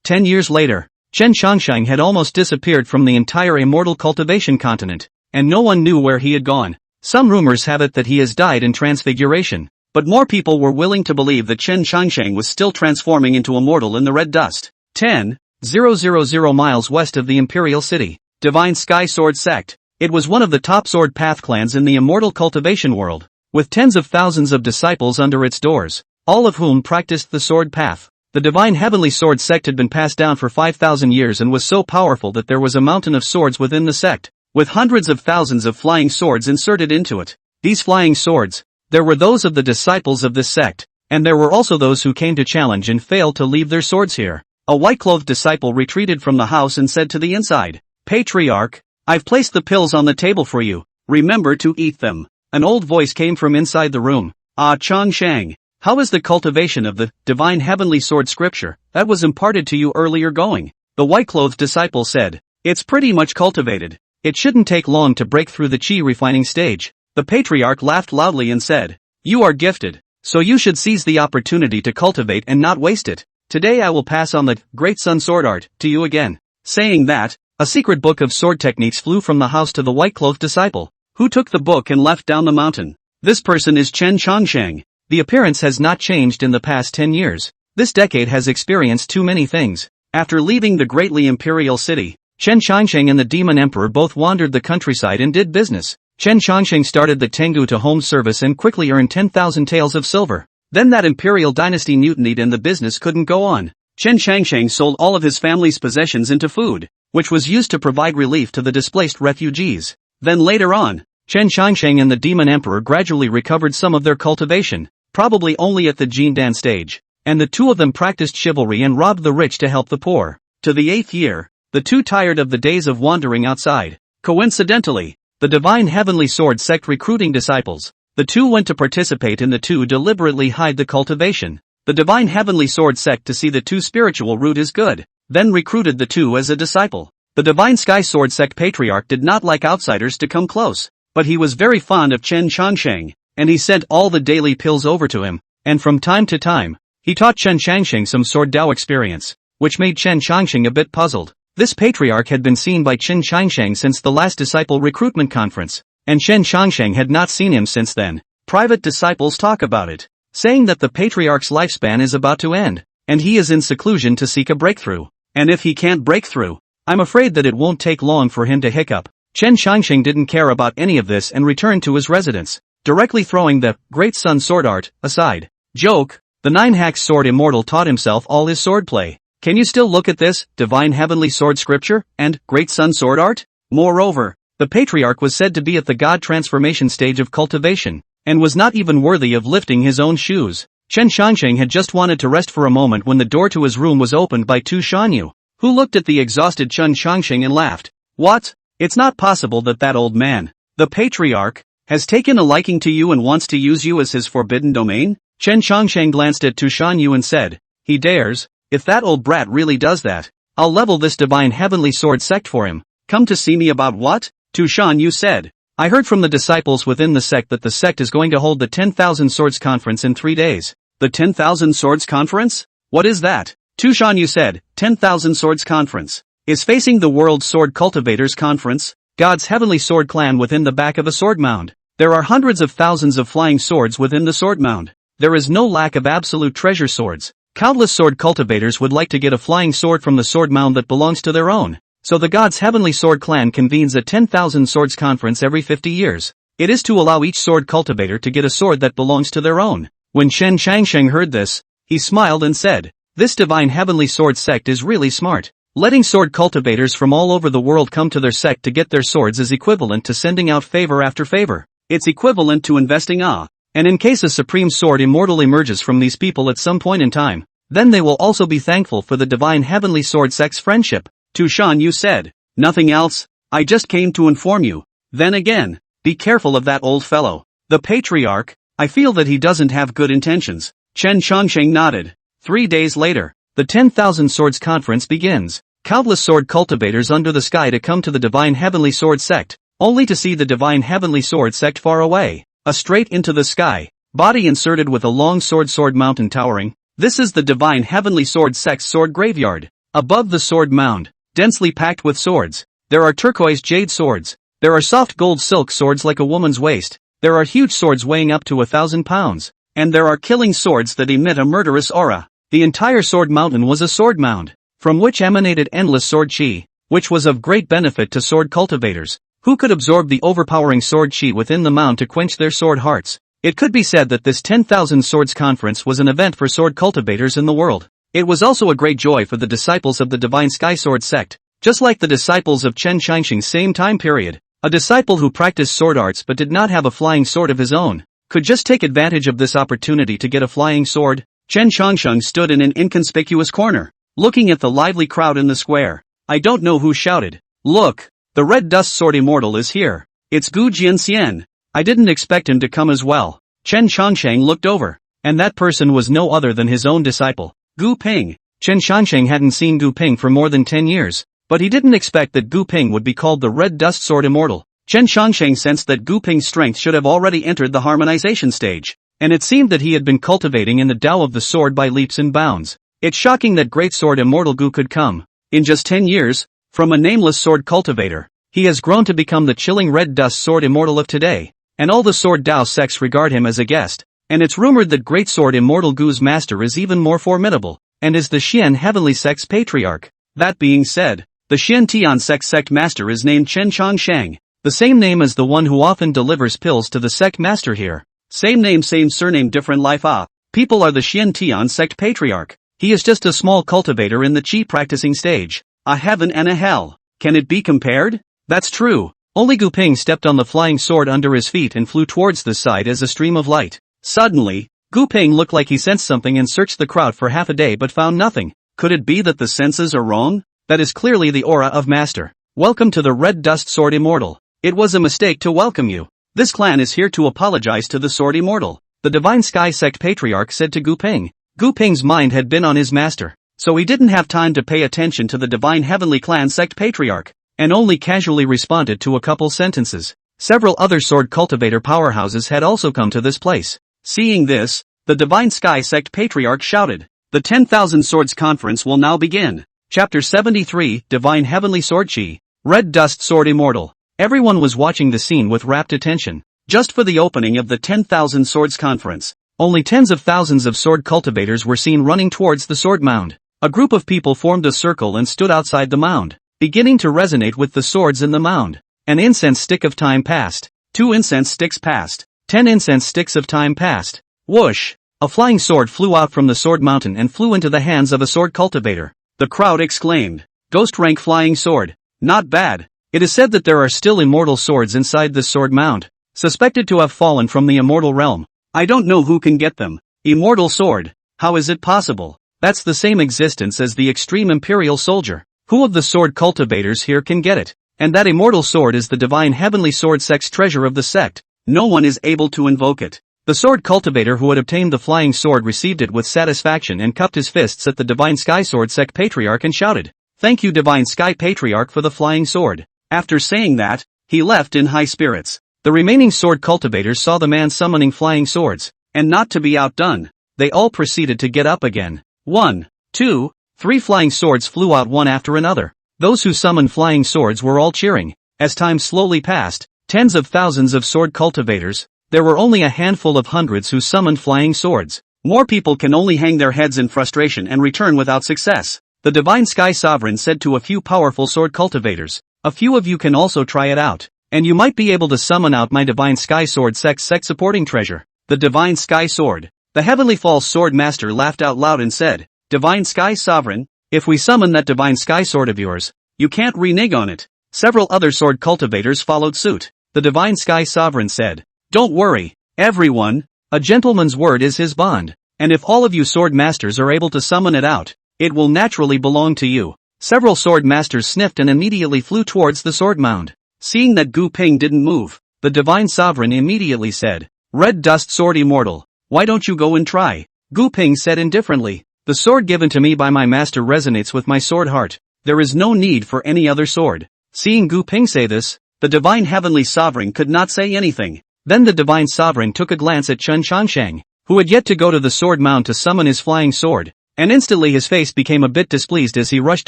10 years later, Chen Changsheng had almost disappeared from the entire immortal cultivation continent, and no one knew where he had gone. Some rumors have it that he has died in transfiguration, but more people were willing to believe that Chen Changsheng was still transforming into a mortal in the red dust. 10,000 miles west of the imperial city, Divine Sky Sword Sect. It was one of the top sword path clans in the immortal cultivation world, with tens of thousands of disciples under its doors, all of whom practiced the sword path. The Divine Heavenly Sword Sect had been passed down for 5,000 years and was so powerful that there was a mountain of swords within the sect, with hundreds of thousands of flying swords inserted into it. These flying swords, there were those of the disciples of this sect, and there were also those who came to challenge and failed to leave their swords here. A white-clothed disciple retreated from the house and said to the inside, "Patriarch, I've placed the pills on the table for you, remember to eat them." An old voice came from inside the room. "Ah, Changsheng, how is the cultivation of the Divine Heavenly Sword scripture that was imparted to you earlier going?" The white-clothed disciple said, "It's pretty much cultivated. It shouldn't take long to break through the Qi refining stage." The patriarch laughed loudly and said, "You are gifted, so you should seize the opportunity to cultivate and not waste it. Today I will pass on the Great Sun Sword Art to you again." Saying that, a secret book of sword techniques flew from the house to the white-clothed disciple, who took the book and left down the mountain. This person is Chen Changsheng. The appearance has not changed in the past 10 years. This decade has experienced too many things. After leaving the Great Li Imperial City, Chen Changsheng and the Demon Emperor both wandered the countryside and did business. Chen Changsheng started the Tengu to home service and quickly earned 10,000 taels of silver. Then that imperial dynasty mutinied and the business couldn't go on. Chen Changsheng sold all of his family's possessions into food, which was used to provide relief to the displaced refugees. Then later on, Chen Changsheng and the Demon Emperor gradually recovered some of their cultivation, probably only at the Jindan stage, and the two of them practiced chivalry and robbed the rich to help the poor. To the 8th year, the two tired of the days of wandering outside. Coincidentally, the Divine Heavenly Sword Sect recruiting disciples. The two went to participate in the two deliberately hide the cultivation. The Divine Heavenly Sword Sect to see the two spiritual route is good, then recruited the two as a disciple. The Divine Sky Sword Sect Patriarch did not like outsiders to come close, but he was very fond of Chen Changsheng, and he sent all the daily pills over to him, and from time to time, he taught Chen Changsheng some sword Dao experience, which made Chen Changsheng a bit puzzled. This patriarch had been seen by Chen Changsheng since the last disciple recruitment conference, and Chen Changsheng had not seen him since then. Private disciples talk about it, saying that the patriarch's lifespan is about to end, and he is in seclusion to seek a breakthrough. And if he can't break through, I'm afraid that it won't take long for him to hiccup. Chen Changsheng didn't care about any of this and returned to his residence, directly throwing the Great Sun Sword Art aside. Joke, the 9-hack sword immortal taught himself all his swordplay. Can you still look at this Divine Heavenly Sword Scripture and Great Sun Sword Art? Moreover, the patriarch was said to be at the god transformation stage of cultivation, and was not even worthy of lifting his own shoes. Chen Changsheng had just wanted to rest for a moment when the door to his room was opened by Tu Shanyu, who looked at the exhausted Chen Changsheng and laughed. "What? It's not possible that that old man, the patriarch, has taken a liking to you and wants to use you as his forbidden domain?" Chen Changsheng glanced at Tu Shanyu and said, "He dares. If that old brat really does that, I'll level this Divine Heavenly Sword sect for him." "Come to see me about what?" Tu Shanyu said. "I heard from the disciples within the sect that the sect is going to hold the 10,000 Swords Conference in 3 days. "The 10,000 Swords Conference? What is that?" Tu Shanyu said. 10,000 Swords Conference is facing the World Sword Cultivators Conference, God's heavenly sword clan within the back of a sword mound. There are hundreds of thousands of flying swords within the sword mound. There is no lack of absolute treasure swords. Countless sword cultivators would like to get a flying sword from the sword mound that belongs to their own. So the gods' heavenly sword clan convenes a 10,000 swords conference every 50 years. It is to allow each sword cultivator to get a sword that belongs to their own. When Chen Changsheng heard this, he smiled and said, "This divine heavenly sword sect is really smart. Letting sword cultivators from all over the world come to their sect to get their swords is equivalent to sending out favor after favor. It's equivalent to investing and in case a supreme sword immortal emerges from these people at some point in time, then they will also be thankful for the divine heavenly sword sect's friendship." To Shan Yu said, "Nothing else, I just came to inform you. Then again, be careful of that old fellow. The patriarch, I feel that he doesn't have good intentions." Chen Changsheng nodded. 3 days later, the 10,000 Swords Conference begins. Countless sword cultivators under the sky to come to the Divine Heavenly Sword Sect, only to see the Divine Heavenly Sword Sect far away. Straight into the sky, body inserted with a long sword mountain towering. This is the Divine Heavenly Sword Sect's sword graveyard. Above the sword mound, densely packed with swords, there are turquoise jade swords. There are soft gold silk swords like a woman's waist. There are huge swords weighing up to 1,000 pounds. And there are killing swords that emit a murderous aura. The entire sword mountain was a sword mound, from which emanated endless sword chi, which was of great benefit to sword cultivators, who could absorb the overpowering sword chi within the mound to quench their sword hearts. It could be said that this 10,000 Swords Conference was an event for sword cultivators in the world. It was also a great joy for the disciples of the Divine Sky Sword Sect, just like the disciples of Chen Changsheng's same time period. A disciple who practiced sword arts but did not have a flying sword of his own, could just take advantage of this opportunity to get a flying sword. Chen Changsheng stood in an inconspicuous corner, looking at the lively crowd in the square. I don't know who shouted, "Look, the Red Dust Sword Immortal is here. It's Gu Jianxian." I didn't expect him to come as well. Chen Changsheng looked over, and that person was no other than his own disciple, Gu Ping. Chen Changsheng hadn't seen Gu Ping for more than 10 years, but he didn't expect that Gu Ping would be called the Red Dust Sword Immortal. Chen Changsheng sensed that Gu Ping's strength should have already entered the harmonization stage, and it seemed that he had been cultivating in the Tao of the sword by leaps and bounds. It's shocking that great sword immortal Gu could come. In just 10 years, from a nameless sword cultivator, he has grown to become the chilling Red Dust Sword Immortal of today, and all the sword Tao sects regard him as a guest. And it's rumored that great sword immortal Gu's master is even more formidable, and is the Xian Heavenly Sect's patriarch. That being said, the Xian Tian sect master is named Chen Changsheng, the same name as the one who often delivers pills to the sect master here. Same name, same surname, different life. People are the Xian Tian sect patriarch. He is just a small cultivator in the chi practicing stage. A heaven and a hell. Can it be compared? That's true. Only Gu Ping stepped on the flying sword under his feet and flew towards the side as a stream of light. Suddenly, Gu Ping looked like he sensed something and searched the crowd for half a day but found nothing. Could it be that the senses are wrong? That is clearly the aura of master. Welcome to the Red Dust Sword Immortal. It was a mistake to welcome you. This clan is here to apologize to the Sword Immortal, the Divine Sky Sect Patriarch said to Gu Ping. Gu Ping's mind had been on his master, so he didn't have time to pay attention to the Divine Heavenly Clan Sect Patriarch, and only casually responded to a couple sentences. Several other sword cultivator powerhouses had also come to this place. Seeing this, the Divine Sky Sect Patriarch shouted, "The 10,000 Swords Conference will now begin." Chapter 73, Divine Heavenly Sword Chi, Red Dust Sword Immortal. Everyone was watching the scene with rapt attention. Just for the opening of the 10,000 Swords Conference, only tens of thousands of sword cultivators were seen running towards the sword mound. A group of people formed a circle and stood outside the mound, beginning to resonate with the swords in the mound. An incense stick of time passed. 2 incense sticks passed. 10 incense sticks of time passed. Whoosh! A flying sword flew out from the sword mountain and flew into the hands of a sword cultivator. The crowd exclaimed, "Ghost rank flying sword. Not bad." It is said that there are still immortal swords inside this sword mound, suspected to have fallen from the immortal realm. I don't know who can get them. Immortal sword. How is it possible? That's the same existence as the extreme imperial soldier. Who of the sword cultivators here can get it? And that immortal sword is the Divine Heavenly Sword Sect's treasure of the sect. No one is able to invoke it. The sword cultivator who had obtained the flying sword received it with satisfaction and cupped his fists at the Divine Sky Sword Sect Patriarch and shouted, "Thank you, Divine Sky Patriarch, for the flying sword." After saying that, he left in high spirits. The remaining sword cultivators saw the man summoning flying swords, and not to be outdone, they all proceeded to get up again. 1, 2, 3 flying swords flew out one after another. Those who summoned flying swords were all cheering. As time slowly passed, tens of thousands of sword cultivators, there were only a handful of hundreds who summoned flying swords. More people can only hang their heads in frustration and return without success. the Divine Sky Sovereign said to a few powerful sword cultivators. A few of you can also try it out, and you might be able to summon out my Divine Sky Sword sex supporting treasure, the Divine Sky Sword. The Heavenly False Sword Master laughed out loud and said, Divine Sky Sovereign, if we summon that Divine Sky Sword of yours, you can't renege on it. Several other sword cultivators followed suit. The Divine Sky Sovereign said, Don't worry, everyone, a gentleman's word is his bond, and if all of you sword masters are able to summon it out, it will naturally belong to you. Several sword masters sniffed and immediately flew towards the sword mound. Seeing that Gu Ping didn't move, the Divine Sovereign immediately said, Red Dust Sword Immortal, why don't you go and try? Gu Ping said indifferently, The sword given to me by my master resonates with my sword heart. There is no need for any other sword. Seeing Gu Ping say this, the Divine Heavenly Sovereign could not say anything. Then the Divine Sovereign took a glance at Chen Changsheng, who had yet to go to the sword mound to summon his flying sword, and instantly his face became a bit displeased as he rushed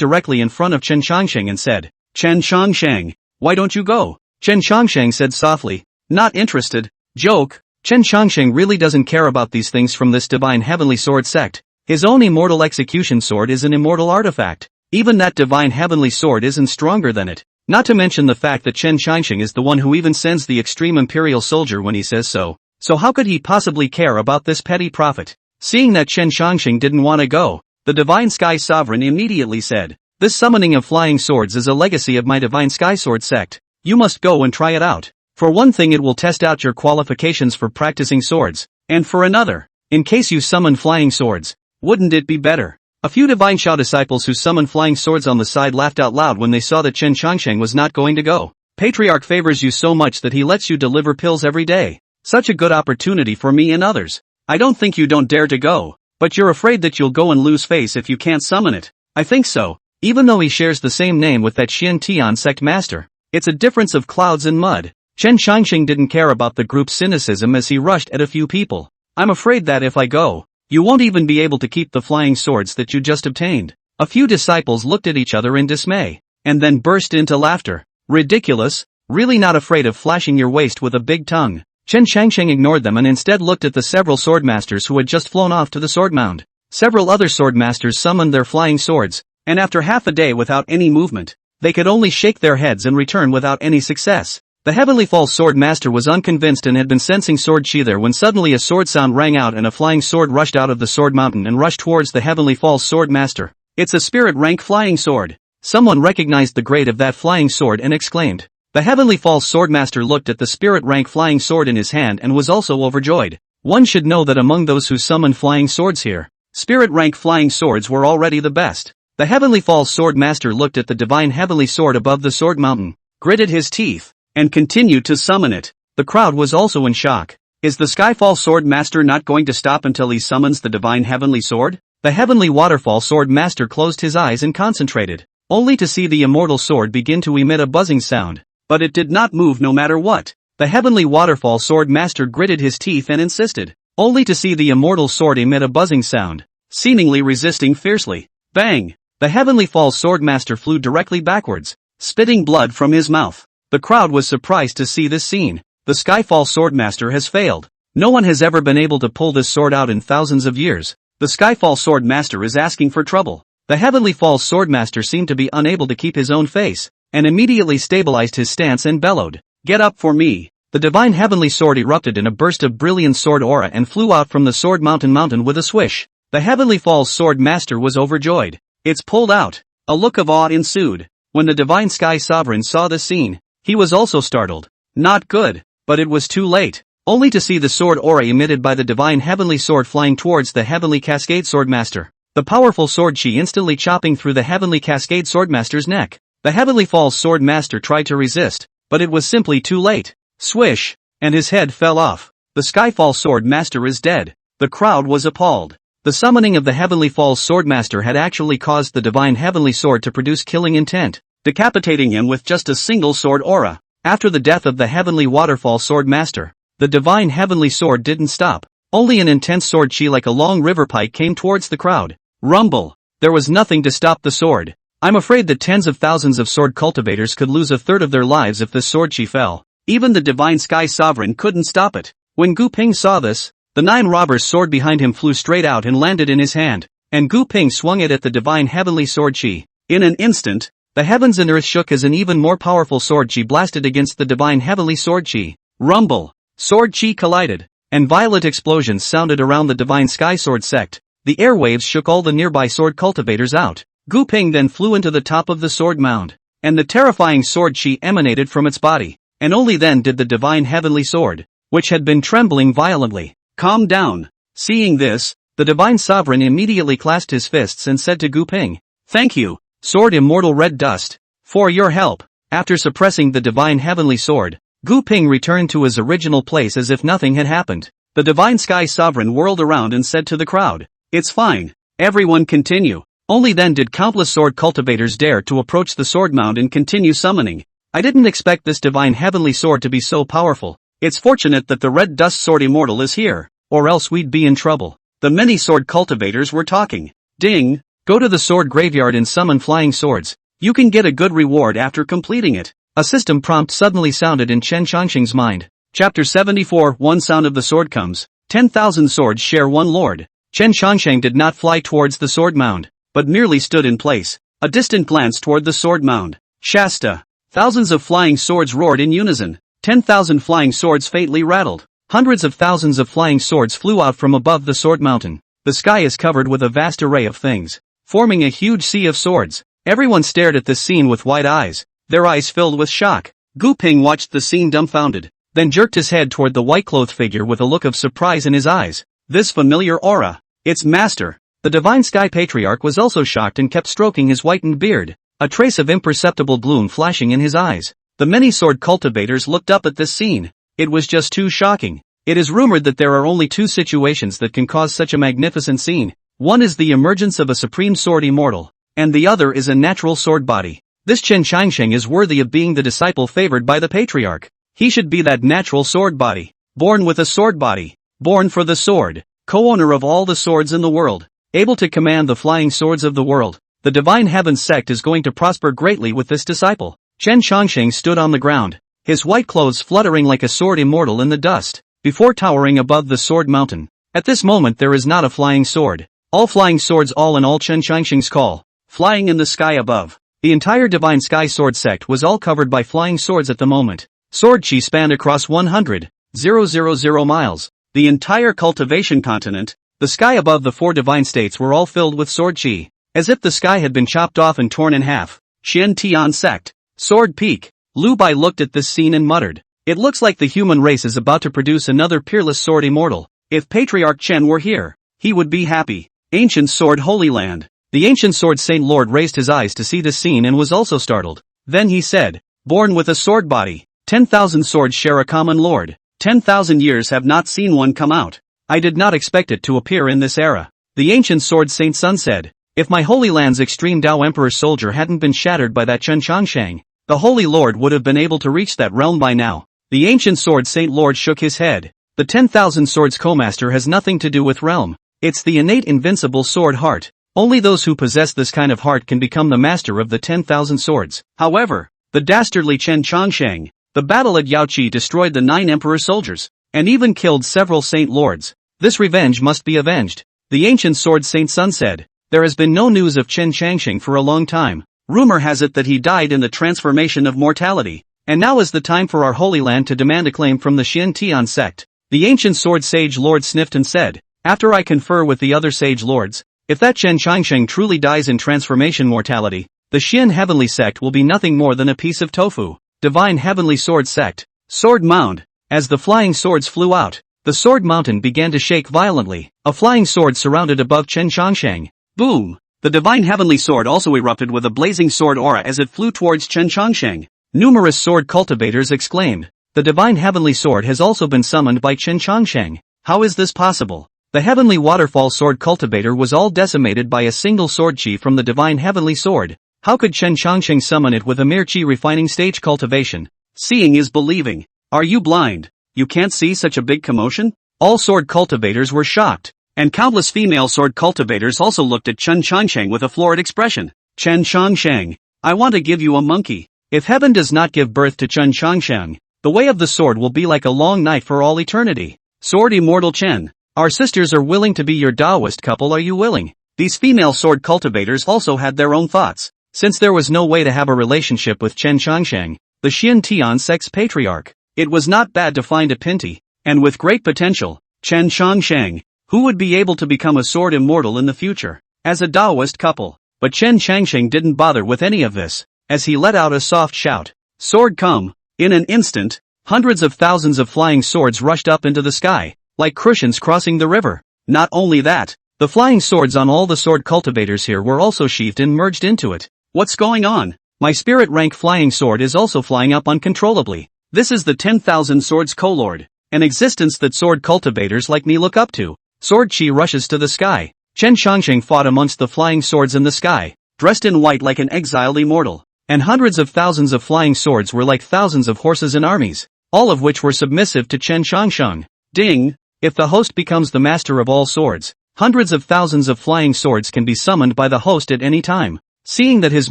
directly in front of Chen Changsheng and said, Chen Changsheng, why don't you go? Chen Changsheng said softly, Not interested. Joke. Chen Changsheng really doesn't care about these things from this Divine Heavenly Sword sect. His own immortal execution sword is an immortal artifact. Even that Divine Heavenly Sword isn't stronger than it. Not to mention the fact that Chen Changsheng is the one who even sends the extreme imperial soldier when he says so. So how could he possibly care about this petty profit? Seeing that Chen Changsheng didn't want to go, the Divine Sky Sovereign immediately said, This summoning of flying swords is a legacy of my Divine Sky Sword sect. You must go and try it out. For one thing, it will test out your qualifications for practicing swords, and for another, in case you summon flying swords, wouldn't it be better? A few Divine Shao disciples who summoned flying swords on the side laughed out loud when they saw that Chen Changsheng was not going to go. Patriarch favors you so much that he lets you deliver pills every day. Such a good opportunity for me and others. I don't think you don't dare to go, but you're afraid that you'll go and lose face if you can't summon it. I think so, even though he shares the same name with that Xian Tian sect master. It's a difference of clouds and mud. Chen Changsheng didn't care about the group's cynicism as he rushed at a few people. I'm afraid that if I go, you won't even be able to keep the flying swords that you just obtained. A few disciples looked at each other in dismay, and then burst into laughter. Ridiculous, really not afraid of flashing your waist with a big tongue. Chen Changsheng ignored them and instead looked at the several swordmasters who had just flown off to the sword mound. Several other swordmasters summoned their flying swords, and after half a day without any movement, they could only shake their heads and return without any success. The Heavenly False Sword Master was unconvinced and had been sensing sword chi there when suddenly a sword sound rang out and a flying sword rushed out of the sword mountain and rushed towards the Heavenly False Sword Master. It's a spirit rank flying sword. Someone recognized the grade of that flying sword and exclaimed. The Heavenly False Sword Master looked at the spirit rank flying sword in his hand and was also overjoyed. One should know that among those who summoned flying swords here, spirit rank flying swords were already the best. The Heavenly False Sword Master looked at the divine heavenly sword above the sword mountain, gritted his teeth, and continued to summon it. The crowd was also in shock. Is the Skyfall Sword Master not going to stop until he summons the divine heavenly sword? The Heavenly Waterfall Sword Master closed his eyes and concentrated, only to see the immortal sword begin to emit a buzzing sound. But it did not move no matter what. The Heavenly Waterfall Sword Master gritted his teeth and insisted, only to see the immortal sword emit a buzzing sound, seemingly resisting fiercely. Bang! The Heavenly False Sword Master flew directly backwards, spitting blood from his mouth. The crowd was surprised to see this scene. The Skyfall Sword Master has failed. No one has ever been able to pull this sword out in thousands of years. The Skyfall Sword Master is asking for trouble. The Heavenly False Sword Master seemed to be unable to keep his own face, and immediately stabilized his stance and bellowed, "Get up for me!" The divine heavenly sword erupted in a burst of brilliant sword aura and flew out from the sword mountain with a swish. The Heavenly Falls Sword Master was overjoyed. It's pulled out. A look of awe ensued. When the Divine Sky Sovereign saw the scene, he was also startled. Not good, but it was too late. Only to see the sword aura emitted by the Divine Heavenly Sword flying towards the Heavenly Cascade Sword Master. The powerful sword chi instantly chopping through the Heavenly Cascade Sword Master's neck. The Heavenly Falls Sword Master tried to resist, but it was simply too late. Swish! And his head fell off. The Skyfall Sword Master is dead. The crowd was appalled. The summoning of the Heavenly Falls Sword Master had actually caused the Divine Heavenly Sword to produce killing intent, decapitating him with just a single sword aura. After the death of the Heavenly Waterfall Sword Master, the Divine Heavenly Sword didn't stop. Only an intense sword chi like a long river pike came towards the crowd. Rumble! There was nothing to stop the sword. I'm afraid that tens of thousands of sword cultivators could lose a third of their lives if this sword chi fell. Even the Divine Sky Sovereign couldn't stop it. When Gu Ping saw this, the 9 robbers' sword behind him flew straight out and landed in his hand. and Gu Ping swung it at the divine heavenly sword chi. In an instant, the heavens and earth shook as an even more powerful sword chi blasted against the divine heavenly sword chi. Rumble! Sword chi collided, and violent explosions sounded around the divine sky sword sect. The airwaves shook all the nearby sword cultivators out. Gu Ping then flew into the top of the sword mound, and the terrifying sword chi emanated from its body, and only then did the divine heavenly sword, which had been trembling violently, calm down. Seeing this, the divine sovereign immediately clasped his fists and said to Gu Ping, "Thank you, Sword Immortal Red Dust, for your help." After suppressing the divine heavenly sword, Gu Ping returned to his original place as if nothing had happened. The divine sky sovereign whirled around and said to the crowd, "It's fine, everyone continue." Only then did countless sword cultivators dare to approach the sword mound and continue summoning. "I didn't expect this divine heavenly sword to be so powerful. It's fortunate that the Red Dust Sword Immortal is here, or else we'd be in trouble." The many sword cultivators were talking. "Ding! Go to the sword graveyard and summon flying swords. You can get a good reward after completing it." A system prompt suddenly sounded in Chen Changxing's mind. Chapter 74 One sound of the sword comes. 10,000 swords share one lord. Chen Changxing did not fly towards the sword mound, but merely stood in place. A distant glance toward the sword mound. Shasta! Thousands of flying swords roared in unison. 10,000 flying swords faintly rattled. Hundreds of thousands of flying swords flew out from above the sword mountain. The sky is covered with a vast array of things, forming a huge sea of swords. Everyone stared at this scene with wide eyes, their eyes filled with shock. Gu Ping watched the scene dumbfounded, then jerked his head toward the white-clothed figure with a look of surprise in his eyes. This familiar aura. Its master. The divine sky patriarch was also shocked and kept stroking his whitened beard, a trace of imperceptible gloom flashing in his eyes. The many sword cultivators looked up at this scene. It was just too shocking. It is rumored that there are only two situations that can cause such a magnificent scene. One is the emergence of a supreme sword immortal, and the other is a natural sword body. This Chen Changxing is worthy of being the disciple favored by the patriarch. He should be that natural sword body, born with a sword body, born for the sword, co-owner of all the swords in the world, able to command the flying swords of the world. The divine heavens sect is going to prosper greatly with this disciple. Chen Changxing stood on the ground, his white clothes fluttering like a sword immortal in the dust, before towering above the sword mountain. At this moment there is not a flying sword. All flying swords all in all Chen Changxing's call, flying in the sky above. The entire divine sky sword sect was all covered by flying swords at the moment. Sword chi spanned across 100,000 miles. The entire cultivation continent, the sky above the four divine states were all filled with sword chi, as if the sky had been chopped off and torn in half. Xian Tian sect. Sword Peak. Lu Bai looked at this scene and muttered, "It looks like the human race is about to produce another peerless sword immortal. If Patriarch Chen were here, he would be happy." Ancient Sword Holy Land. The ancient sword Saint Lord raised his eyes to see this scene and was also startled. Then he said, "Born with a sword body, 10,000 swords share a common lord. 10,000 years have not seen one come out. I did not expect it to appear in this era." The ancient sword Saint Sun said, "If my Holy Land's extreme Tao Emperor soldier hadn't been shattered by that Chen Changsheng, the Holy Lord would have been able to reach that realm by now." The ancient sword Saint Lord shook his head. The 10,000 swords co-master has nothing to do with realm. It's the innate invincible sword heart. Only those who possess this kind of heart can become the master of the 10,000 swords. However, the dastardly Chen Changsheng, the battle at Yaoqi destroyed the 9 emperor soldiers, and even killed several saint lords. This revenge must be avenged. The ancient sword Saint Sun said, "There has been no news of Chen Changsheng for a long time. Rumor has it that he died in the transformation of mortality, and now is the time for our Holy Land to demand a claim from the Xian Tian sect." The ancient sword sage lord sniffed and said, "After I confer with the other sage lords, if that Chen Changsheng truly dies in transformation mortality, the Xian heavenly sect will be nothing more than a piece of tofu." Divine heavenly sword sect. Sword mound. As the flying swords flew out, the sword mountain began to shake violently. A flying sword surrounded above Chen Changsheng. Boom! The divine heavenly sword also erupted with a blazing sword aura as it flew towards Chen Changsheng. Numerous sword cultivators exclaimed, "The divine heavenly sword has also been summoned by Chen Changsheng. How is this possible?" The heavenly waterfall sword cultivator was all decimated by a single sword chi from the divine heavenly sword. How could Chen Changsheng summon it with a mere chi refining stage cultivation? Seeing is believing. Are you blind? You can't see such a big commotion? All sword cultivators were shocked, and countless female sword cultivators also looked at Chen Changsheng with a florid expression. "Chen Changsheng, I want to give you a monkey. If heaven does not give birth to Chen Changsheng, the way of the sword will be like a long night for all eternity. Sword Immortal Chen, our sisters are willing to be your Taoist couple. Are you willing?" These female sword cultivators also had their own thoughts. Since there was no way to have a relationship with Chen Changsheng, the Xian Tian sex patriarch, it was not bad to find a Pinty, and with great potential, Chen Changsheng, who would be able to become a sword immortal in the future, as a Taoist couple. But Chen Changsheng didn't bother with any of this, as he let out a soft shout. Sword come! In an instant, hundreds of thousands of flying swords rushed up into the sky, like crucians crossing the river. Not only that, the flying swords on all the sword cultivators here were also sheathed and merged into it. What's going on? My spirit rank flying sword is also flying up uncontrollably. This is the 10,000 swords co-lord, an existence that sword cultivators like me look up to. Sword chi rushes to the sky. Chen Changsheng fought amongst the flying swords in the sky, dressed in white like an exiled immortal, and hundreds of thousands of flying swords were like thousands of horses and armies, all of which were submissive to Chen Changsheng. Ding! If the host becomes the master of all swords, hundreds of thousands of flying swords can be summoned by the host at any time. Seeing that his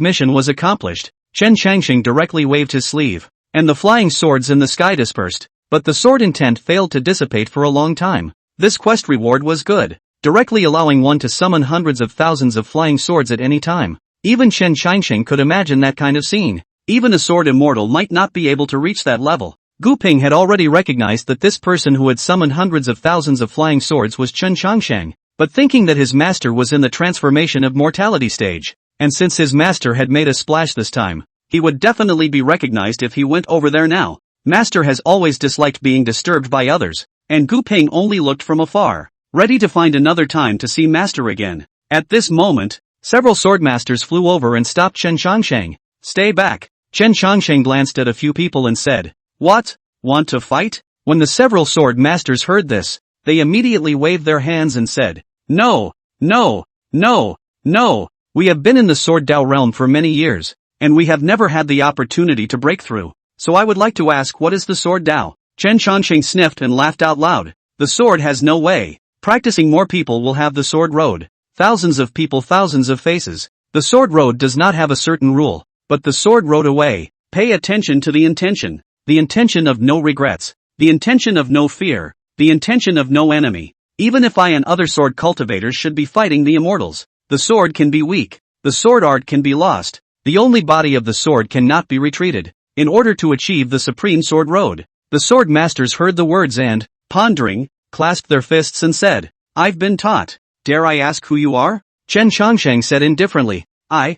mission was accomplished, Chen Changsheng directly waved his sleeve, and the flying swords in the sky dispersed, but the sword intent failed to dissipate for a long time. This quest reward was good, directly allowing one to summon hundreds of thousands of flying swords at any time. Even Chen Changsheng could imagine that kind of scene. Even a sword immortal might not be able to reach that level. Gu Ping had already recognized that this person who had summoned hundreds of thousands of flying swords was Chen Changsheng, but thinking that his master was in the transformation of mortality stage, and since his master had made a splash this time, he would definitely be recognized if he went over there now. Master has always disliked being disturbed by others, and Gu Ping only looked from afar, ready to find another time to see master again. At this moment, several swordmasters flew over and stopped Chen Changsheng. Stay back. Chen Changsheng glanced at a few people and said, "What? Want to fight?" When the several sword masters heard this, they immediately waved their hands and said, "No, no, no, no. We have been in the sword Dao realm for many years, and we have never had the opportunity to break through. So I would like to ask, what is the sword Dao?" Chen Changsheng sniffed and laughed out loud. The sword has no way. Practicing more people will have the sword road. Thousands of people, thousands of faces. The sword road does not have a certain rule, but the sword road away. Pay attention to the intention of no regrets, the intention of no fear, the intention of no enemy. Even if I and other sword cultivators should be fighting the immortals, the sword can be weak, the sword art can be lost, the only body of the sword cannot be retreated. In order to achieve the supreme sword road, the sword masters heard the words and, pondering, clasped their fists and said, "I've been taught. Dare I ask who you are?" Chen Changsheng said indifferently, "I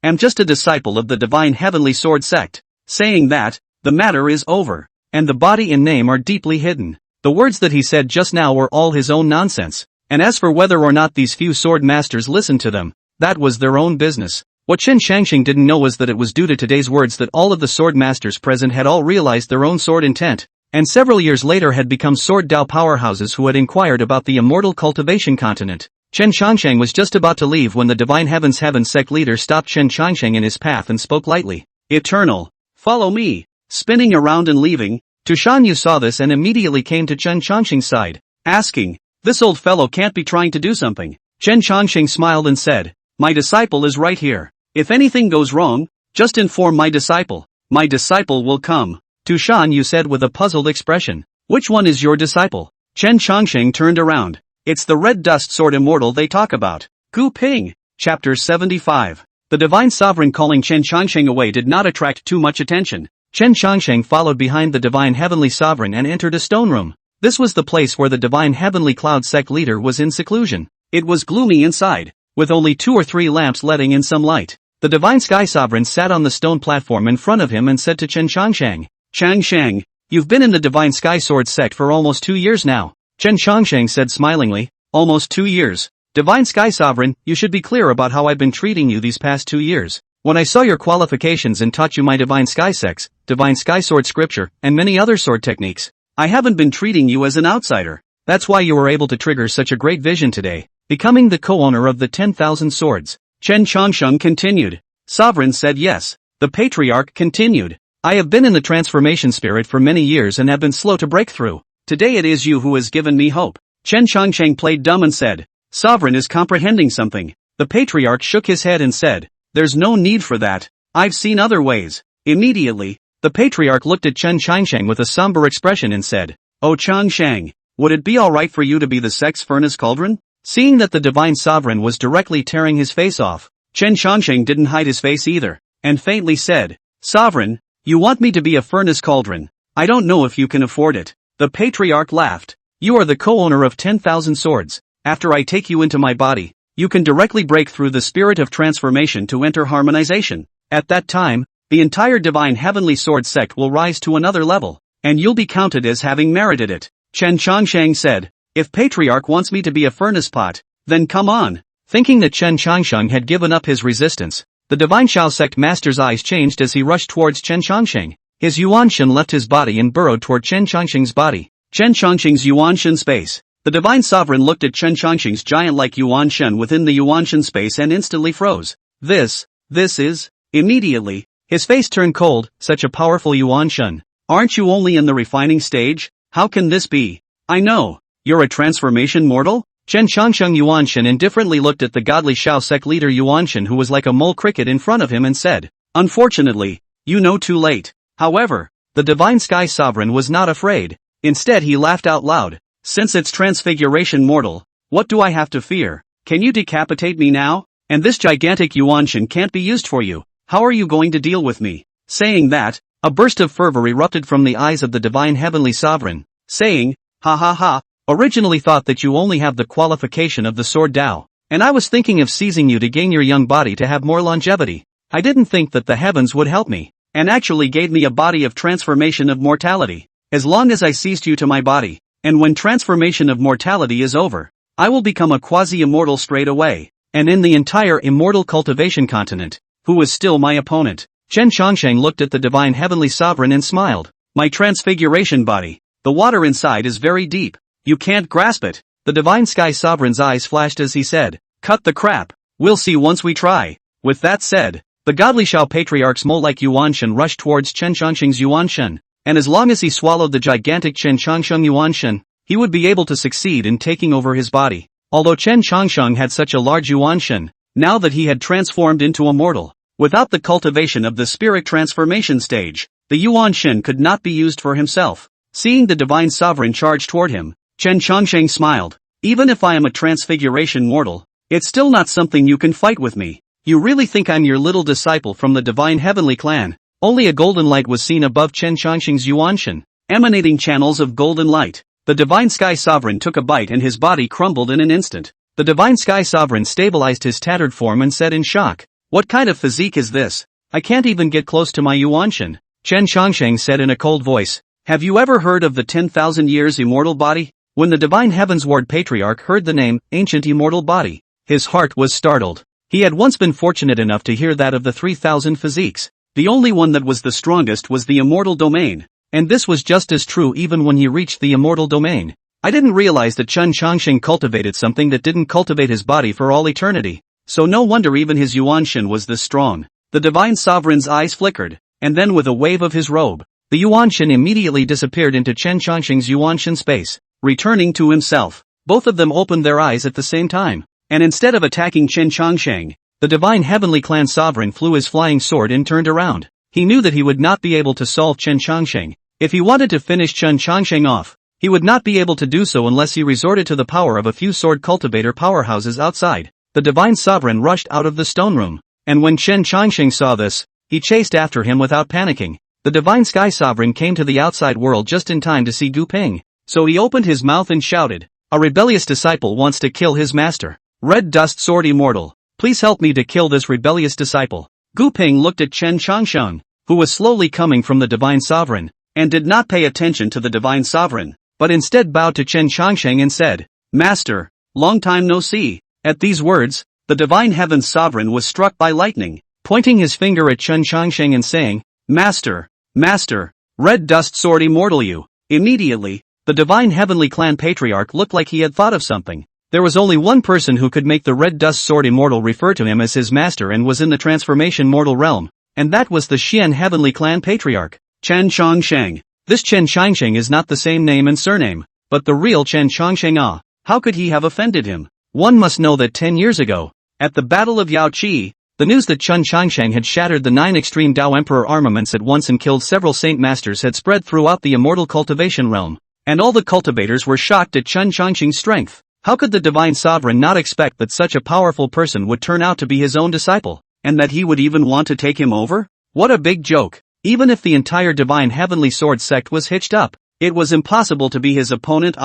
am just a disciple of the divine heavenly sword sect." Saying that, the matter is over, and the body and name are deeply hidden. The words that he said just now were all his own nonsense, and as for whether or not these few sword masters listened to them, that was their own business. What Chen Changsheng didn't know was that it was due to today's words that all of the sword masters present had all realized their own sword intent, and several years later had become sword Dao powerhouses who had inquired about the immortal cultivation continent. Chen Changsheng was just about to leave when the Divine Heaven sect leader stopped Chen Changsheng in his path and spoke lightly. "Eternal, follow me." Spinning around and leaving, Tushan Yu saw this and immediately came to Chen Changsheng's side, asking, "This old fellow can't be trying to do something?" Chen Changsheng smiled and said, "My disciple is right here. If anything goes wrong, just inform my disciple. My disciple will come." Tushan Yu said with a puzzled expression, "Which one is your disciple?" Chen Changsheng turned around. "It's the red dust sword immortal they talk about." Gu Ping. Chapter 75. The divine sovereign calling Chen Changsheng away did not attract too much attention. Chen Changsheng followed behind the divine heavenly sovereign and entered a stone room. This was the place where the divine heavenly cloud sect leader was in seclusion. It was gloomy inside, with only 2 or 3 lamps letting in some light. The divine sky sovereign sat on the stone platform in front of him and said to Chen Changsheng, "Changsheng, you've been in the divine sky sword sect for almost 2 years now." Chen Changsheng said smilingly, "Almost 2 years. Divine sky sovereign, you should be clear about how I've been treating you these past 2 years. When I saw your qualifications and taught you my divine sky sects, divine sky sword scripture, and many other sword techniques, I haven't been treating you as an outsider. That's why you were able to trigger such a great vision today, becoming the co-owner of the 10,000 swords." Chen Changsheng continued. Sovereign said yes. The patriarch continued, "I have been in the transformation spirit for many years and have been slow to break through. Today it is you who has given me hope." Chen Changsheng played dumb and said, "Sovereign is comprehending something." The patriarch shook his head and said, "There's no need for that. I've seen other ways." Immediately, the patriarch looked at Chen Changsheng with a somber expression and said, "Oh Changsheng, would it be alright for you to be the sex furnace cauldron?" Seeing that the divine sovereign was directly tearing his face off, Chen Chongsheng didn't hide his face either, and faintly said, "Sovereign, you want me to be a furnace cauldron? I don't know if you can afford it." The patriarch laughed. "You are the co-owner of 10,000 swords. After I take you into my body, you can directly break through the spirit of transformation to enter harmonization. At that time, the entire divine heavenly sword sect will rise to another level, and you'll be counted as having merited it." Chen Chongsheng said, "If patriarch wants me to be a furnace pot, then come on." Thinking that Chen Chongsheng had given up his resistance, the divine Shao sect master's eyes changed as he rushed towards Chen Chongsheng. His Yuanshan left his body and burrowed toward Chen Chongsheng's body. Chen Chongsheng's Yuanshan space. The divine sovereign looked at Chen Chongsheng's giant-like Yuanshan within the Yuanshan space and instantly froze. This is... Immediately, his face turned cold. "Such a powerful Yuanshan. Aren't you only in the refining stage? How can this be?" "I know. You're a transformation mortal?" Chen Chongsheng Yuanshan indifferently looked at the godly Shao sect leader Yuanshan, who was like a mole cricket in front of him, and said, "Unfortunately, you know too late." However, the divine sky sovereign was not afraid. Instead, he laughed out loud. "Since it's transfiguration mortal, what do I have to fear? Can you decapitate me now? And this gigantic Yuanshan can't be used for you. How are you going to deal with me?" Saying that, a burst of fervor erupted from the eyes of the divine heavenly sovereign, saying, "Ha ha ha, originally thought that you only have the qualification of the sword Dao, and I was thinking of seizing you to gain your young body to have more longevity. I didn't think that the heavens would help me, and actually gave me a body of transformation of mortality. As long as I seized you to my body, and when transformation of mortality is over, I will become a quasi-immortal straight away, and in the entire immortal cultivation continent, who is still my opponent." Chen Chongsheng looked at the divine heavenly sovereign and smiled. "My transfiguration body. The water inside is very deep. You can't grasp it." The divine sky sovereign's eyes flashed as he said, "Cut the crap. We'll see once we try." With that said, the godly Shao patriarch's mole-like Yuanshan rushed towards Chen Chongsheng's Yuanshan, and as long as he swallowed the gigantic Chen Chongsheng Yuanshan, he would be able to succeed in taking over his body. Although Chen Chongsheng had such a large Yuanshan, now that he had transformed into a mortal, without the cultivation of the spirit transformation stage, the Yuanshan could not be used for himself. Seeing the divine sovereign charge toward him, Chen Chongsheng smiled. "Even if I am a transfiguration mortal, it's still not something you can fight with me. You really think I'm your little disciple from the divine heavenly clan?" Only a golden light was seen above Chen Chongsheng's Yuanshan, emanating channels of golden light. The divine sky sovereign took a bite and his body crumbled in an instant. The divine sky sovereign stabilized his tattered form and said in shock, "What kind of physique is this? I can't even get close to my Yuanshan." Chen Chongsheng said in a cold voice, "Have you ever heard of the 10,000 years immortal body?" When the divine heavens ward patriarch heard the name, ancient immortal body, his heart was startled. He had once been fortunate enough to hear that of the 3,000 physiques, the only one that was the strongest was the immortal domain, and this was just as true even when he reached the immortal domain. I didn't realize that Chen Chongsheng cultivated something that didn't cultivate his body for all eternity, so no wonder even his Yuanshan was this strong. The divine sovereign's eyes flickered, and then with a wave of his robe, the Yuanshan immediately disappeared into Chen Chongsheng's Yuanshan space, returning to himself. Both of them opened their eyes at the same time, and instead of attacking Chen Chongsheng, the divine heavenly clan sovereign flew his flying sword and turned around. He knew that he would not be able to solve Chen Chongsheng. If he wanted to finish Chen Chongsheng off, he would not be able to do so unless he resorted to the power of a few sword cultivator powerhouses outside. The divine sovereign rushed out of the stone room, and when Chen Chongsheng saw this, he chased after him without panicking. The divine sky sovereign came to the outside world just in time to see Gu Ping, so he opened his mouth and shouted, "A rebellious disciple wants to kill his master. Red Dust Sword Immortal, please help me to kill this rebellious disciple." Gu Ping looked at Chen Chongsheng, who was slowly coming from the divine sovereign, and did not pay attention to the divine sovereign, but instead bowed to Chen Chongsheng and said, "Master, long time no see." At these words, the divine heaven's sovereign was struck by lightning, pointing his finger at Chen Chongsheng and saying, Master, Red Dust Sword Immortal you." Immediately, the divine heavenly clan patriarch looked like he had thought of something. There was only one person who could make the Red Dust Sword Immortal refer to him as his master and was in the transformation mortal realm, and that was the Xian heavenly clan patriarch, Chen Chongsheng. This Chen Chongsheng is not the same name and surname, but the real Chen Chongsheng. How could he have offended him? One must know that 10 years ago, at the Battle of Yaoqi, the news that Chen Chongsheng had shattered the 9 extreme Dao Emperor armaments at once and killed several Saint Masters had spread throughout the immortal cultivation realm, and all the cultivators were shocked at Chen Chongsheng's strength. How could the divine sovereign not expect that such a powerful person would turn out to be his own disciple, and that he would even want to take him over? What a big joke. Even if the entire divine heavenly sword sect was hitched up, it was impossible to be his opponent.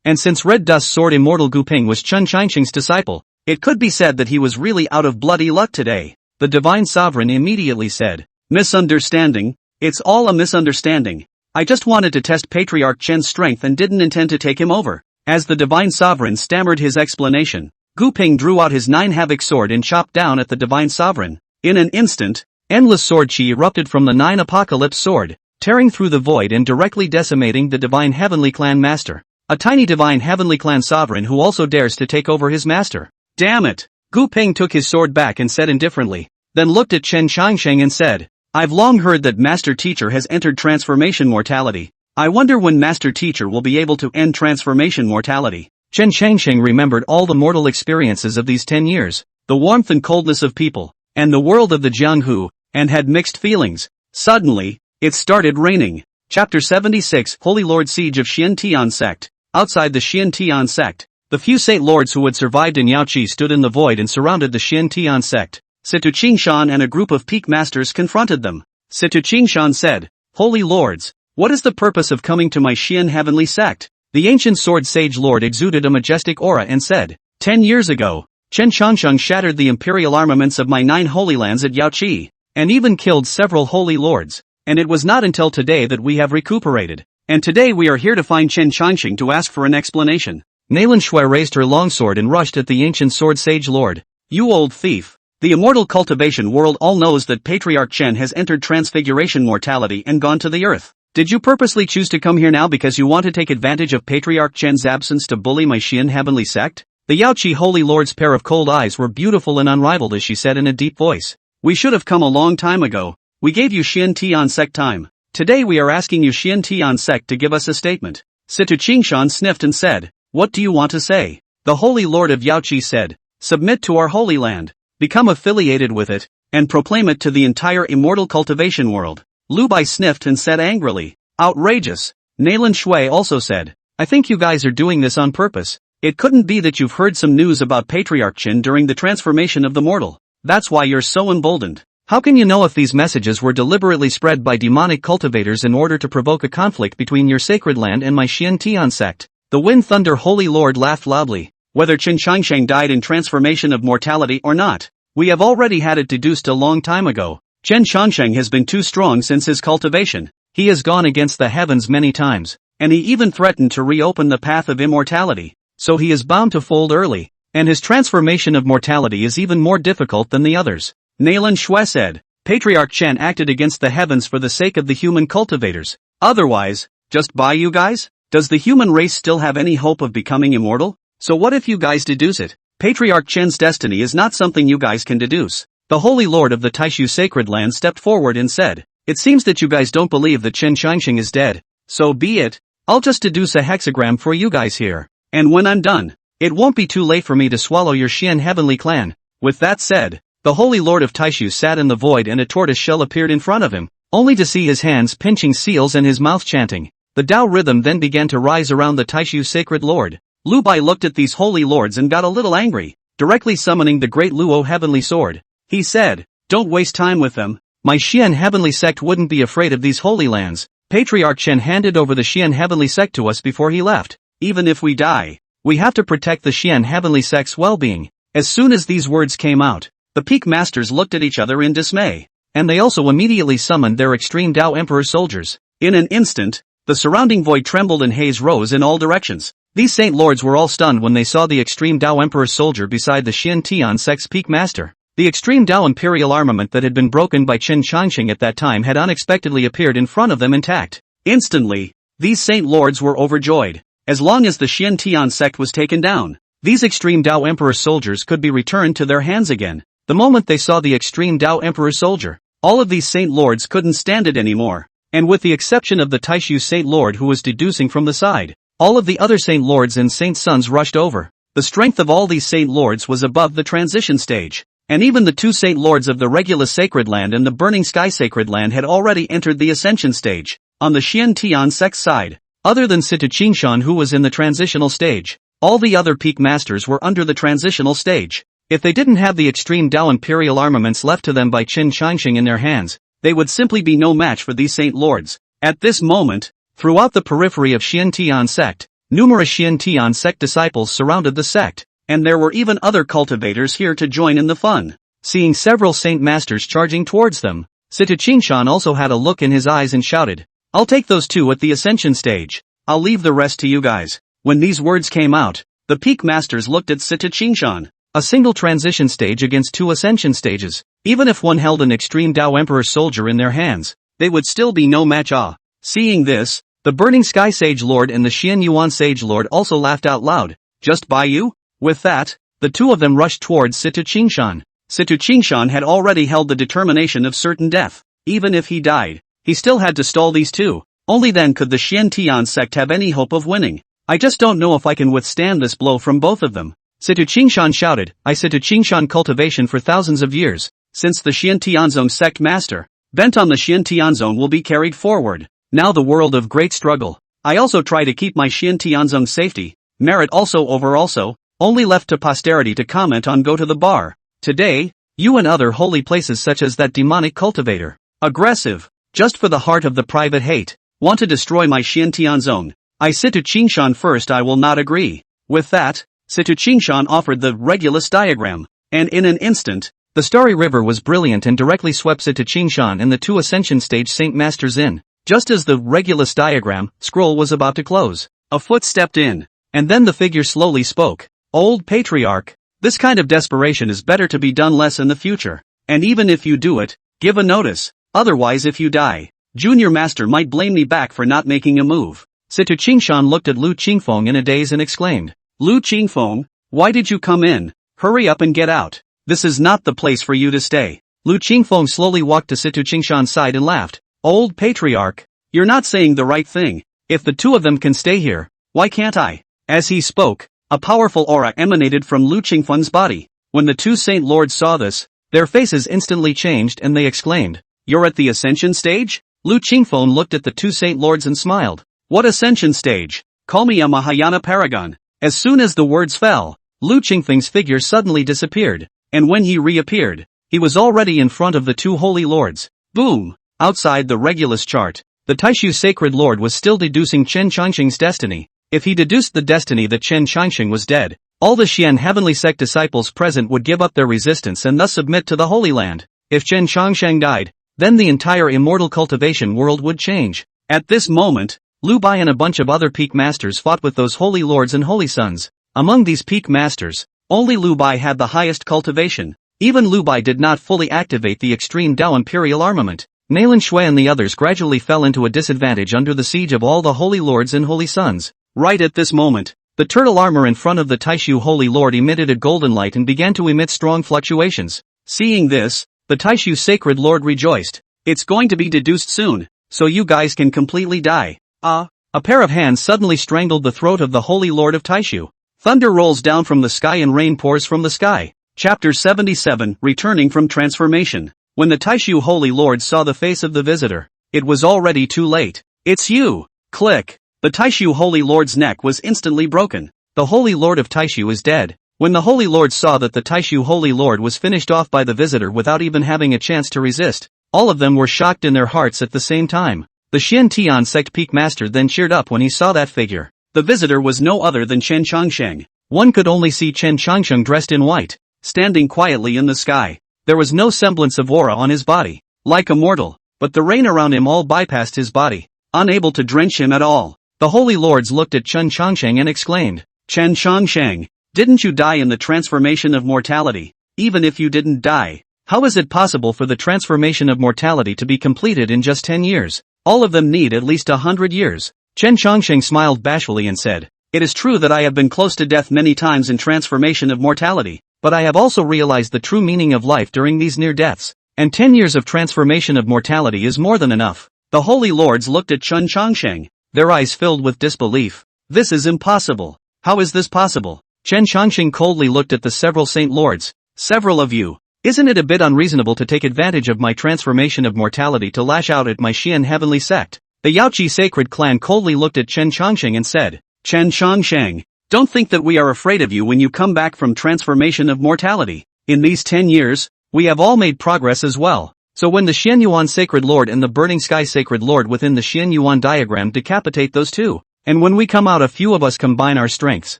And since Red Dust Sword Immortal Guping was Chen Qianxing's disciple, it could be said that he was really out of bloody luck today. The divine sovereign immediately said, "Misunderstanding? It's all a misunderstanding. I just wanted to test Patriarch Chen's strength and didn't intend to take him over." As the divine sovereign stammered his explanation, Guping drew out his 9 havoc sword and chopped down at the divine sovereign. In an instant, endless sword chi erupted from the 9 apocalypse sword, tearing through the void and directly decimating the divine heavenly clan master. A tiny divine heavenly clan sovereign who also dares to take over his master. Damn it! Guping took his sword back and said indifferently, then looked at Chen Qianxing and said, "I've long heard that Master Teacher has entered transformation mortality. I wonder when Master Teacher will be able to end transformation mortality." Chen Qianxing remembered all the mortal experiences of these 10 years, the warmth and coldness of people, and the world of the Jianghu, and had mixed feelings. Suddenly, it started raining. Chapter 76 Holy Lord Siege of Xiantian Sect. Outside the Xiantian Sect, the few Saint Lords who had survived in Yaoqi stood in the void and surrounded the Xiantian Sect. Situ Qingshan and a group of peak masters confronted them. Situ Qingshan said, "Holy Lords, what is the purpose of coming to my Xian heavenly sect?" The ancient sword sage lord exuded a majestic aura and said, 10 years ago, Chen Qianxing shattered the imperial armaments of my 9 holy lands at Yaoqi, and even killed several holy lords, and it was not until today that we have recuperated. And today we are here to find Chen Qianxing to ask for an explanation. Nailan Shui raised her longsword and rushed at the ancient sword sage lord. "You old thief. The immortal cultivation world all knows that Patriarch Chen has entered transfiguration mortality and gone to the earth. Did you purposely choose to come here now because you want to take advantage of Patriarch Chen's absence to bully my Xian heavenly sect?" The Yaoqi holy lord's pair of cold eyes were beautiful and unrivaled as she said in a deep voice. "We should have come a long time ago. We gave you Xiantian sect time. Today we are asking you Xiantian sect to give us a statement." Situ Qingshan sniffed and said, "What do you want to say?" The holy lord of Yaoqi said, "Submit to our holy land, become affiliated with it, and proclaim it to the entire immortal cultivation world." Lu Bai sniffed and said angrily, "Outrageous." Nailan Shui also said, "I think you guys are doing this on purpose. It couldn't be that you've heard some news about Patriarch Chen during the transformation of the mortal. That's why you're so emboldened. How can you know if these messages were deliberately spread by demonic cultivators in order to provoke a conflict between your sacred land and my Xiantian sect?" The Wind Thunder Holy Lord laughed loudly. "Whether Chen Qianxing died in transformation of mortality or not, we have already had it deduced a long time ago. Chen Qianxing has been too strong since his cultivation. He has gone against the heavens many times, and he even threatened to reopen the path of immortality. So he is bound to fold early, and his transformation of mortality is even more difficult than the others." Nailan Shui said, "Patriarch Chen acted against the heavens for the sake of the human cultivators. Otherwise, just by you guys? Does the human race still have any hope of becoming immortal? So what if you guys deduce it? Patriarch Chen's destiny is not something you guys can deduce." The Holy Lord of the Taishu Sacred Land stepped forward and said, "It seems that you guys don't believe that Chen Qianxing is dead. So be it. I'll just deduce a hexagram for you guys here. And when I'm done, it won't be too late for me to swallow your Xian heavenly clan." With that said, the Holy Lord of Taishu sat in the void and a tortoise shell appeared in front of him, only to see his hands pinching seals and his mouth chanting. The Tao rhythm then began to rise around the Taishu Sacred Lord. Lu Bai looked at these holy lords and got a little angry, directly summoning the Great Luo Heavenly Sword. He said, "Don't waste time with them. My Xian Heavenly Sect wouldn't be afraid of these holy lands. Patriarch Chen handed over the Xian Heavenly Sect to us before he left. Even if we die, we have to protect the Xian Heavenly Sect's well-being." As soon as these words came out, the peak masters looked at each other in dismay, and they also immediately summoned their extreme Tao Emperor soldiers. In an instant, the surrounding void trembled and haze rose in all directions. These Saint Lords were all stunned when they saw the extreme Tao Emperor soldier beside the Xiantian sect's peak master. The extreme Tao imperial armament that had been broken by Chen Qianxing at that time had unexpectedly appeared in front of them intact. Instantly, these Saint Lords were overjoyed. As long as the Xiantian sect was taken down, these extreme Tao Emperor soldiers could be returned to their hands again. The moment they saw the extreme Tao Emperor soldier, all of these Saint Lords couldn't stand it anymore, and with the exception of the Taishu Saint Lord who was deducing from the side, all of the other Saint Lords and Saint Sons rushed over. The strength of all these Saint Lords was above the transition stage, and even the 2 Saint Lords of the Regulus Sacred Land and the Burning Sky Sacred Land had already entered the ascension stage. On the Xiantian sect side, other than Situ Qingshan who was in the transitional stage, All the other peak masters were under the transitional stage. If they didn't have the extreme Dao imperial armaments left to them by Qin Changsheng in their hands, they would simply be no match for these saint lords. At this moment, throughout the periphery of Xiantian sect, numerous Xiantian sect disciples surrounded the sect, and there were even other cultivators here to join in the fun. Seeing several saint masters charging towards them, Sita Qingshan also had a look in his eyes and shouted, "I'll take those two at the ascension stage. I'll leave the rest to you guys." When these words came out, the peak masters looked at Sita Qingshan. A single transition stage against two ascension stages. Even if one held an extreme Dao Emperor soldier in their hands, they would still be no match. Seeing this, the Burning Sky Sage Lord and the Xian Yuan Sage Lord also laughed out loud. "Just by you?" With that, the two of them rushed towards Sita Qingshan. Sita Qingshan had already held the determination of certain death. Even if he died, he still had to stall these two. Only then could the Xiantian sect have any hope of winning. "I just don't know if I can withstand this blow from both of them." Sita Qingshan shouted, "I Sita Qingshan cultivation for thousands of years, since the Xiantianzong sect master, bent on the Xiantianzong will be carried forward. Now the world of great struggle. I also try to keep my Xiantianzong safety, merit also over also, only left to posterity to comment on go to the bar. Today, you and other holy places such as that demonic cultivator, aggressive, just for the heart of the private hate, want to destroy my Xiantianzong. I Sita Qingshan first I will not agree." With that, Sita Qingshan offered the Regulus diagram, and in an instant, the starry river was brilliant and directly swept Sita Qingshan and the two ascension stage saint masters in. Just as the Regulus diagram scroll was about to close, a foot stepped in, and then the figure slowly spoke. "Old patriarch, this kind of desperation is better to be done less in the future, and even if you do it, give a notice, otherwise if you die, Junior Master might blame me back for not making a move." Sita Qingshan looked at Lu Qingfeng in a daze and exclaimed, "Lu Qingfeng, why did you come in? Hurry up and get out. This is not the place for you to stay." Lu Qingfeng slowly walked to Sita Qingshan's side and laughed. "Old patriarch, you're not saying the right thing. If the two of them can stay here, why can't I?" As he spoke, a powerful aura emanated from Lu Qingfeng's body. When the two saint lords saw this, their faces instantly changed and they exclaimed, "You're at the ascension stage?" Lu Qingfeng looked at the two saint lords and smiled. "What ascension stage? Call me a Mahayana paragon." As soon as the words fell, Lu Qingfeng's figure suddenly disappeared, and when he reappeared, he was already in front of the two holy lords. Boom! Outside the Regulus chart, the Taishu Sacred Lord was still deducing Chen Changsheng's destiny. If he deduced the destiny that Chen Changsheng was dead, all the Xian Heavenly Sect disciples present would give up their resistance and thus submit to the Holy Land. If Chen Changsheng died, then the entire immortal cultivation world would change. At this moment, Lu Bai and a bunch of other peak masters fought with those holy lords and holy sons. Among these peak masters, only Lu Bai had the highest cultivation. Even Lu Bai did not fully activate the extreme Dao Imperial armament. Nailan Shui and the others gradually fell into a disadvantage under the siege of all the holy lords and holy sons. Right at this moment, the turtle armor in front of the Taishu Holy Lord emitted a golden light and began to emit strong fluctuations. Seeing this, the Taishu Sacred Lord rejoiced. "It's going to be deduced soon, so you guys can completely die." A pair of hands suddenly strangled the throat of the Holy Lord of Taishu. Thunder rolls down from the sky and rain pours from the sky. Chapter 77, Returning from Transformation. When the Taishu Holy Lord saw the face of the visitor, it was already too late. "It's you!" Click. The Taishu Holy Lord's neck was instantly broken. The Holy Lord of Taishu is dead. When the Holy Lord saw that the Taishu Holy Lord was finished off by the visitor without even having a chance to resist, all of them were shocked in their hearts at the same time. The Xiantian sect peak master then cheered up when he saw that figure. The visitor was no other than Chen Changsheng. One could only see Chen Changsheng dressed in white, standing quietly in the sky. There was no semblance of aura on his body, like a mortal, but the rain around him all bypassed his body, unable to drench him at all. The holy lords looked at Chen Changsheng and exclaimed, "Chen Changsheng, didn't you die in the transformation of mortality? Even if you didn't die, how is it possible for the transformation of mortality to be completed in just 10 years? All of them need at least 100 years. Chen Changsheng smiled bashfully and said, "It is true that I have been close to death many times in transformation of mortality, but I have also realized the true meaning of life during these near deaths, and 10 years of transformation of mortality is more than enough." The holy lords looked at Chen Changsheng, their eyes filled with disbelief. "This is impossible. How is this possible?" Chen Changsheng coldly looked at the several saint lords. "Several of you, isn't it a bit unreasonable to take advantage of my transformation of mortality to lash out at my Xian heavenly sect?" The Yaoqi sacred clan coldly looked at Chen Changsheng and said, "Chen Changsheng, Don't think that we are afraid of you when you come back from transformation of mortality. In these 10 years, we have all made progress as well. So when the Xian Yuan Sacred Lord and the Burning Sky Sacred Lord within the Xian Yuan diagram decapitate those two, and when we come out a few of us combine our strengths,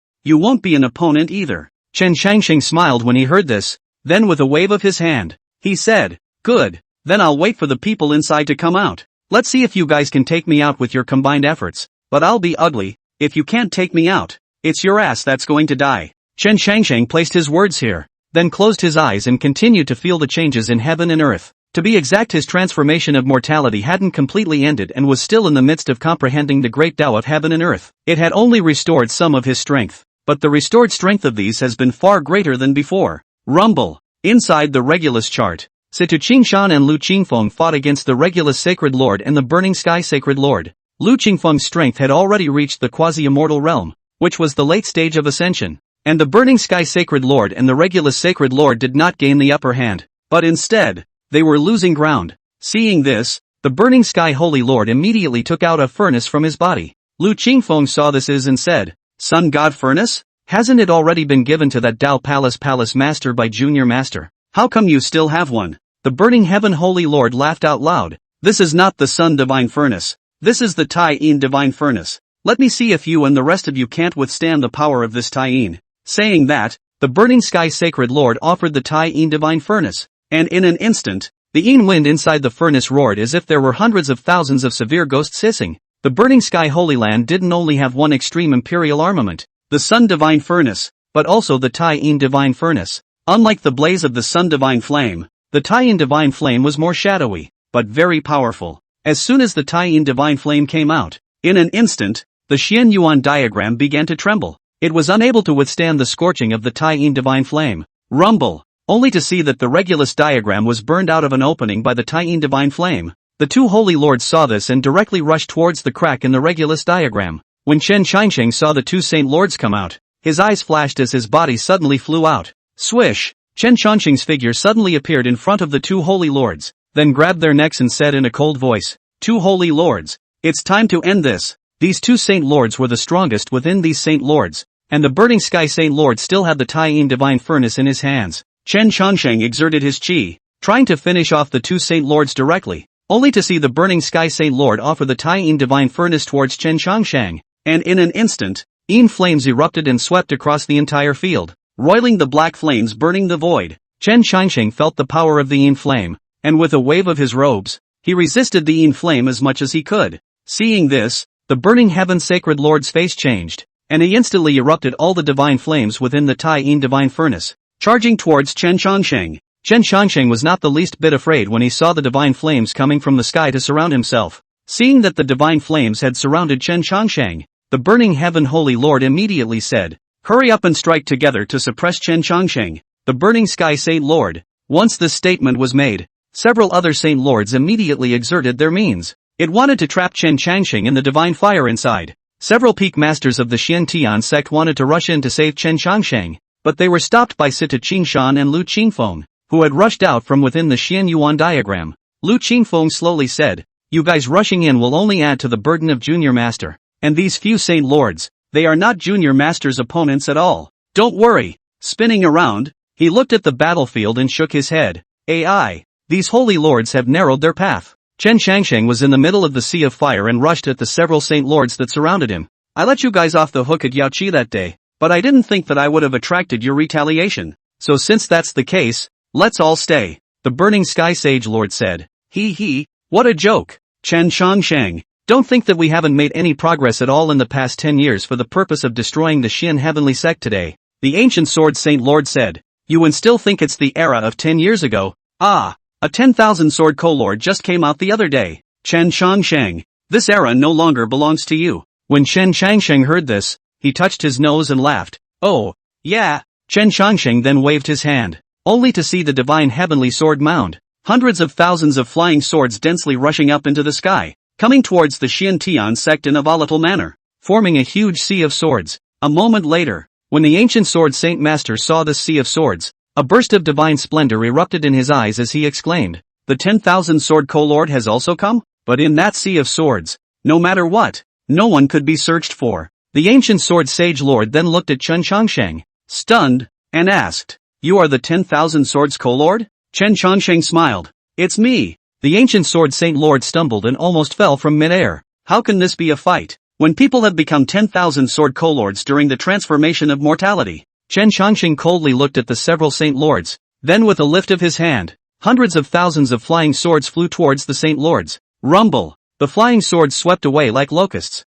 you won't be an opponent either. Chen Shangsheng smiled when he heard this, then with a wave of his hand, he said, good, then I'll wait for the people inside to come out. Let's see if you guys can take me out with your combined efforts, but I'll be ugly, if you can't take me out, it's your ass that's going to die. Chen Shangsheng placed his words here, then closed his eyes and continued to feel the changes in heaven and earth. To be exact, his transformation of mortality hadn't completely ended and was still in the midst of comprehending the great Tao of heaven and earth. It had only restored some of his strength, but the restored strength of these has been far greater than before. Rumble. Inside the Regulus chart, Situ Qingshan and Lu Qingfeng fought against the Regulus Sacred Lord and the Burning Sky Sacred Lord. Lu Qingfeng's strength had already reached the quasi-immortal realm, which was the late stage of ascension, and the Burning Sky Sacred Lord and the Regulus Sacred Lord did not gain the upper hand, but instead, they were losing ground. Seeing this, the Burning Sky Holy Lord immediately took out a furnace from his body. Lu Qingfeng saw this and said, Sun God Furnace? Hasn't it already been given to that Tao Palace Master by Junior Master? How come you still have one? The Burning Heaven Holy Lord laughed out loud. This is not the Sun Divine Furnace. This is the Tai Yin Divine Furnace. Let me see if you and the rest of you can't withstand the power of this Tai Yin. Saying that, the Burning Sky Sacred Lord offered the Tai Yin Divine Furnace, and in an instant, the Yin wind inside the furnace roared as if there were hundreds of thousands of severe ghosts hissing. The Burning Sky Holy Land didn't only have one extreme imperial armament, the Sun Divine Furnace, but also the Tai Yin Divine Furnace. Unlike the blaze of the Sun Divine Flame, the Tai Yin Divine Flame was more shadowy, but very powerful. As soon as the Tai Yin Divine Flame came out, in an instant, the Xian Yuan diagram began to tremble. It was unable to withstand the scorching of the Tai Yin Divine Flame. Rumble. Only to see that the Regulus diagram was burned out of an opening by the Tai Yin Divine Flame. The two holy lords saw this and directly rushed towards the crack in the Regulus diagram. When Chen Shangsheng saw the two saint lords come out, his eyes flashed as his body suddenly flew out. Swish! Chen Shangsheng's figure suddenly appeared in front of the two holy lords, then grabbed their necks and said in a cold voice, Two holy lords, it's time to end this. These two saint lords were the strongest within these saint lords, and the Burning Sky Saint Lord still had the Tai Yin Divine Furnace in his hands. Chen Shangsheng exerted his qi, trying to finish off the two saint lords directly, only to see the Burning Sky Saint Lord offer the Tai Yin Divine Furnace towards Chen Shangsheng, and in an instant, Yin flames erupted and swept across the entire field, roiling the black flames burning the void. Chen Shangsheng felt the power of the Yin flame, and with a wave of his robes, he resisted the Yin flame as much as he could. Seeing this, the Burning Heaven Sacred Lord's face changed, and he instantly erupted all the divine flames within the Tai Yin Divine Furnace, charging towards Chen Shangsheng. Chen Shangsheng was not the least bit afraid when he saw the divine flames coming from the sky to surround himself. Seeing that the divine flames had surrounded Chen Shangsheng, the Burning Heaven Holy Lord immediately said, Hurry up and strike together to suppress Chen Shangsheng, the Burning Sky Saint Lord. Once this statement was made, several other Saint Lords immediately exerted their means. It wanted to trap Chen Shangsheng in the divine fire inside. Several peak masters of the Xian Tian sect wanted to rush in to save Chen Shangsheng, but they were stopped by Sita Qingshan and Lu Qingfeng, who had rushed out from within the Xian Yuan diagram. Lu Qingfeng slowly said, You guys rushing in will only add to the burden of Junior Master, and these few Saint Lords, they are not Junior Master's opponents at all. Don't worry. Spinning around, he looked at the battlefield and shook his head. AI, these holy lords have narrowed their path. Chen Shangsheng was in the middle of the sea of fire and rushed at the several Saint Lords that surrounded him. I let you guys off the hook at Yaoqi that day, but I didn't think that I would have attracted your retaliation. So since that's the case, let's all stay, the Burning Sky Sage Lord said. He, what a joke. Chen Shangsheng, don't think that we haven't made any progress at all in the past 10 years for the purpose of destroying the Xian Heavenly Sect today, the Ancient Sword Saint Lord said. You and still think it's the era of 10 years ago? Ah, a 10,000 sword co-lord just came out the other day. Chen Shangsheng, this era no longer belongs to you. When Chen Shangsheng heard this, he touched his nose and laughed. Oh, yeah. Chen Shangsheng then waved his hand, only to see the divine heavenly sword mound. Hundreds of thousands of flying swords densely rushing up into the sky, coming towards the Xian Tian sect in a volatile manner, forming a huge sea of swords. A moment later, when the Ancient Sword Saint Master saw this sea of swords, a burst of divine splendor erupted in his eyes as he exclaimed, The 10,000 sword co-lord has also come? But in that sea of swords, no matter what, no one could be searched for. The ancient sword sage lord then looked at Chen Changsheng, stunned, and asked, "You are the 10,000 swords co-lord?" Chen Changsheng smiled. "It's me." The ancient sword saint lord stumbled and almost fell from midair. How can this be a fight, when people have become 10,000 sword co-lords during the transformation of mortality? Chen Changsheng coldly looked at the several saint lords, then with a lift of his hand, hundreds of thousands of flying swords flew towards the saint lords. Rumble! The flying swords swept away like locusts.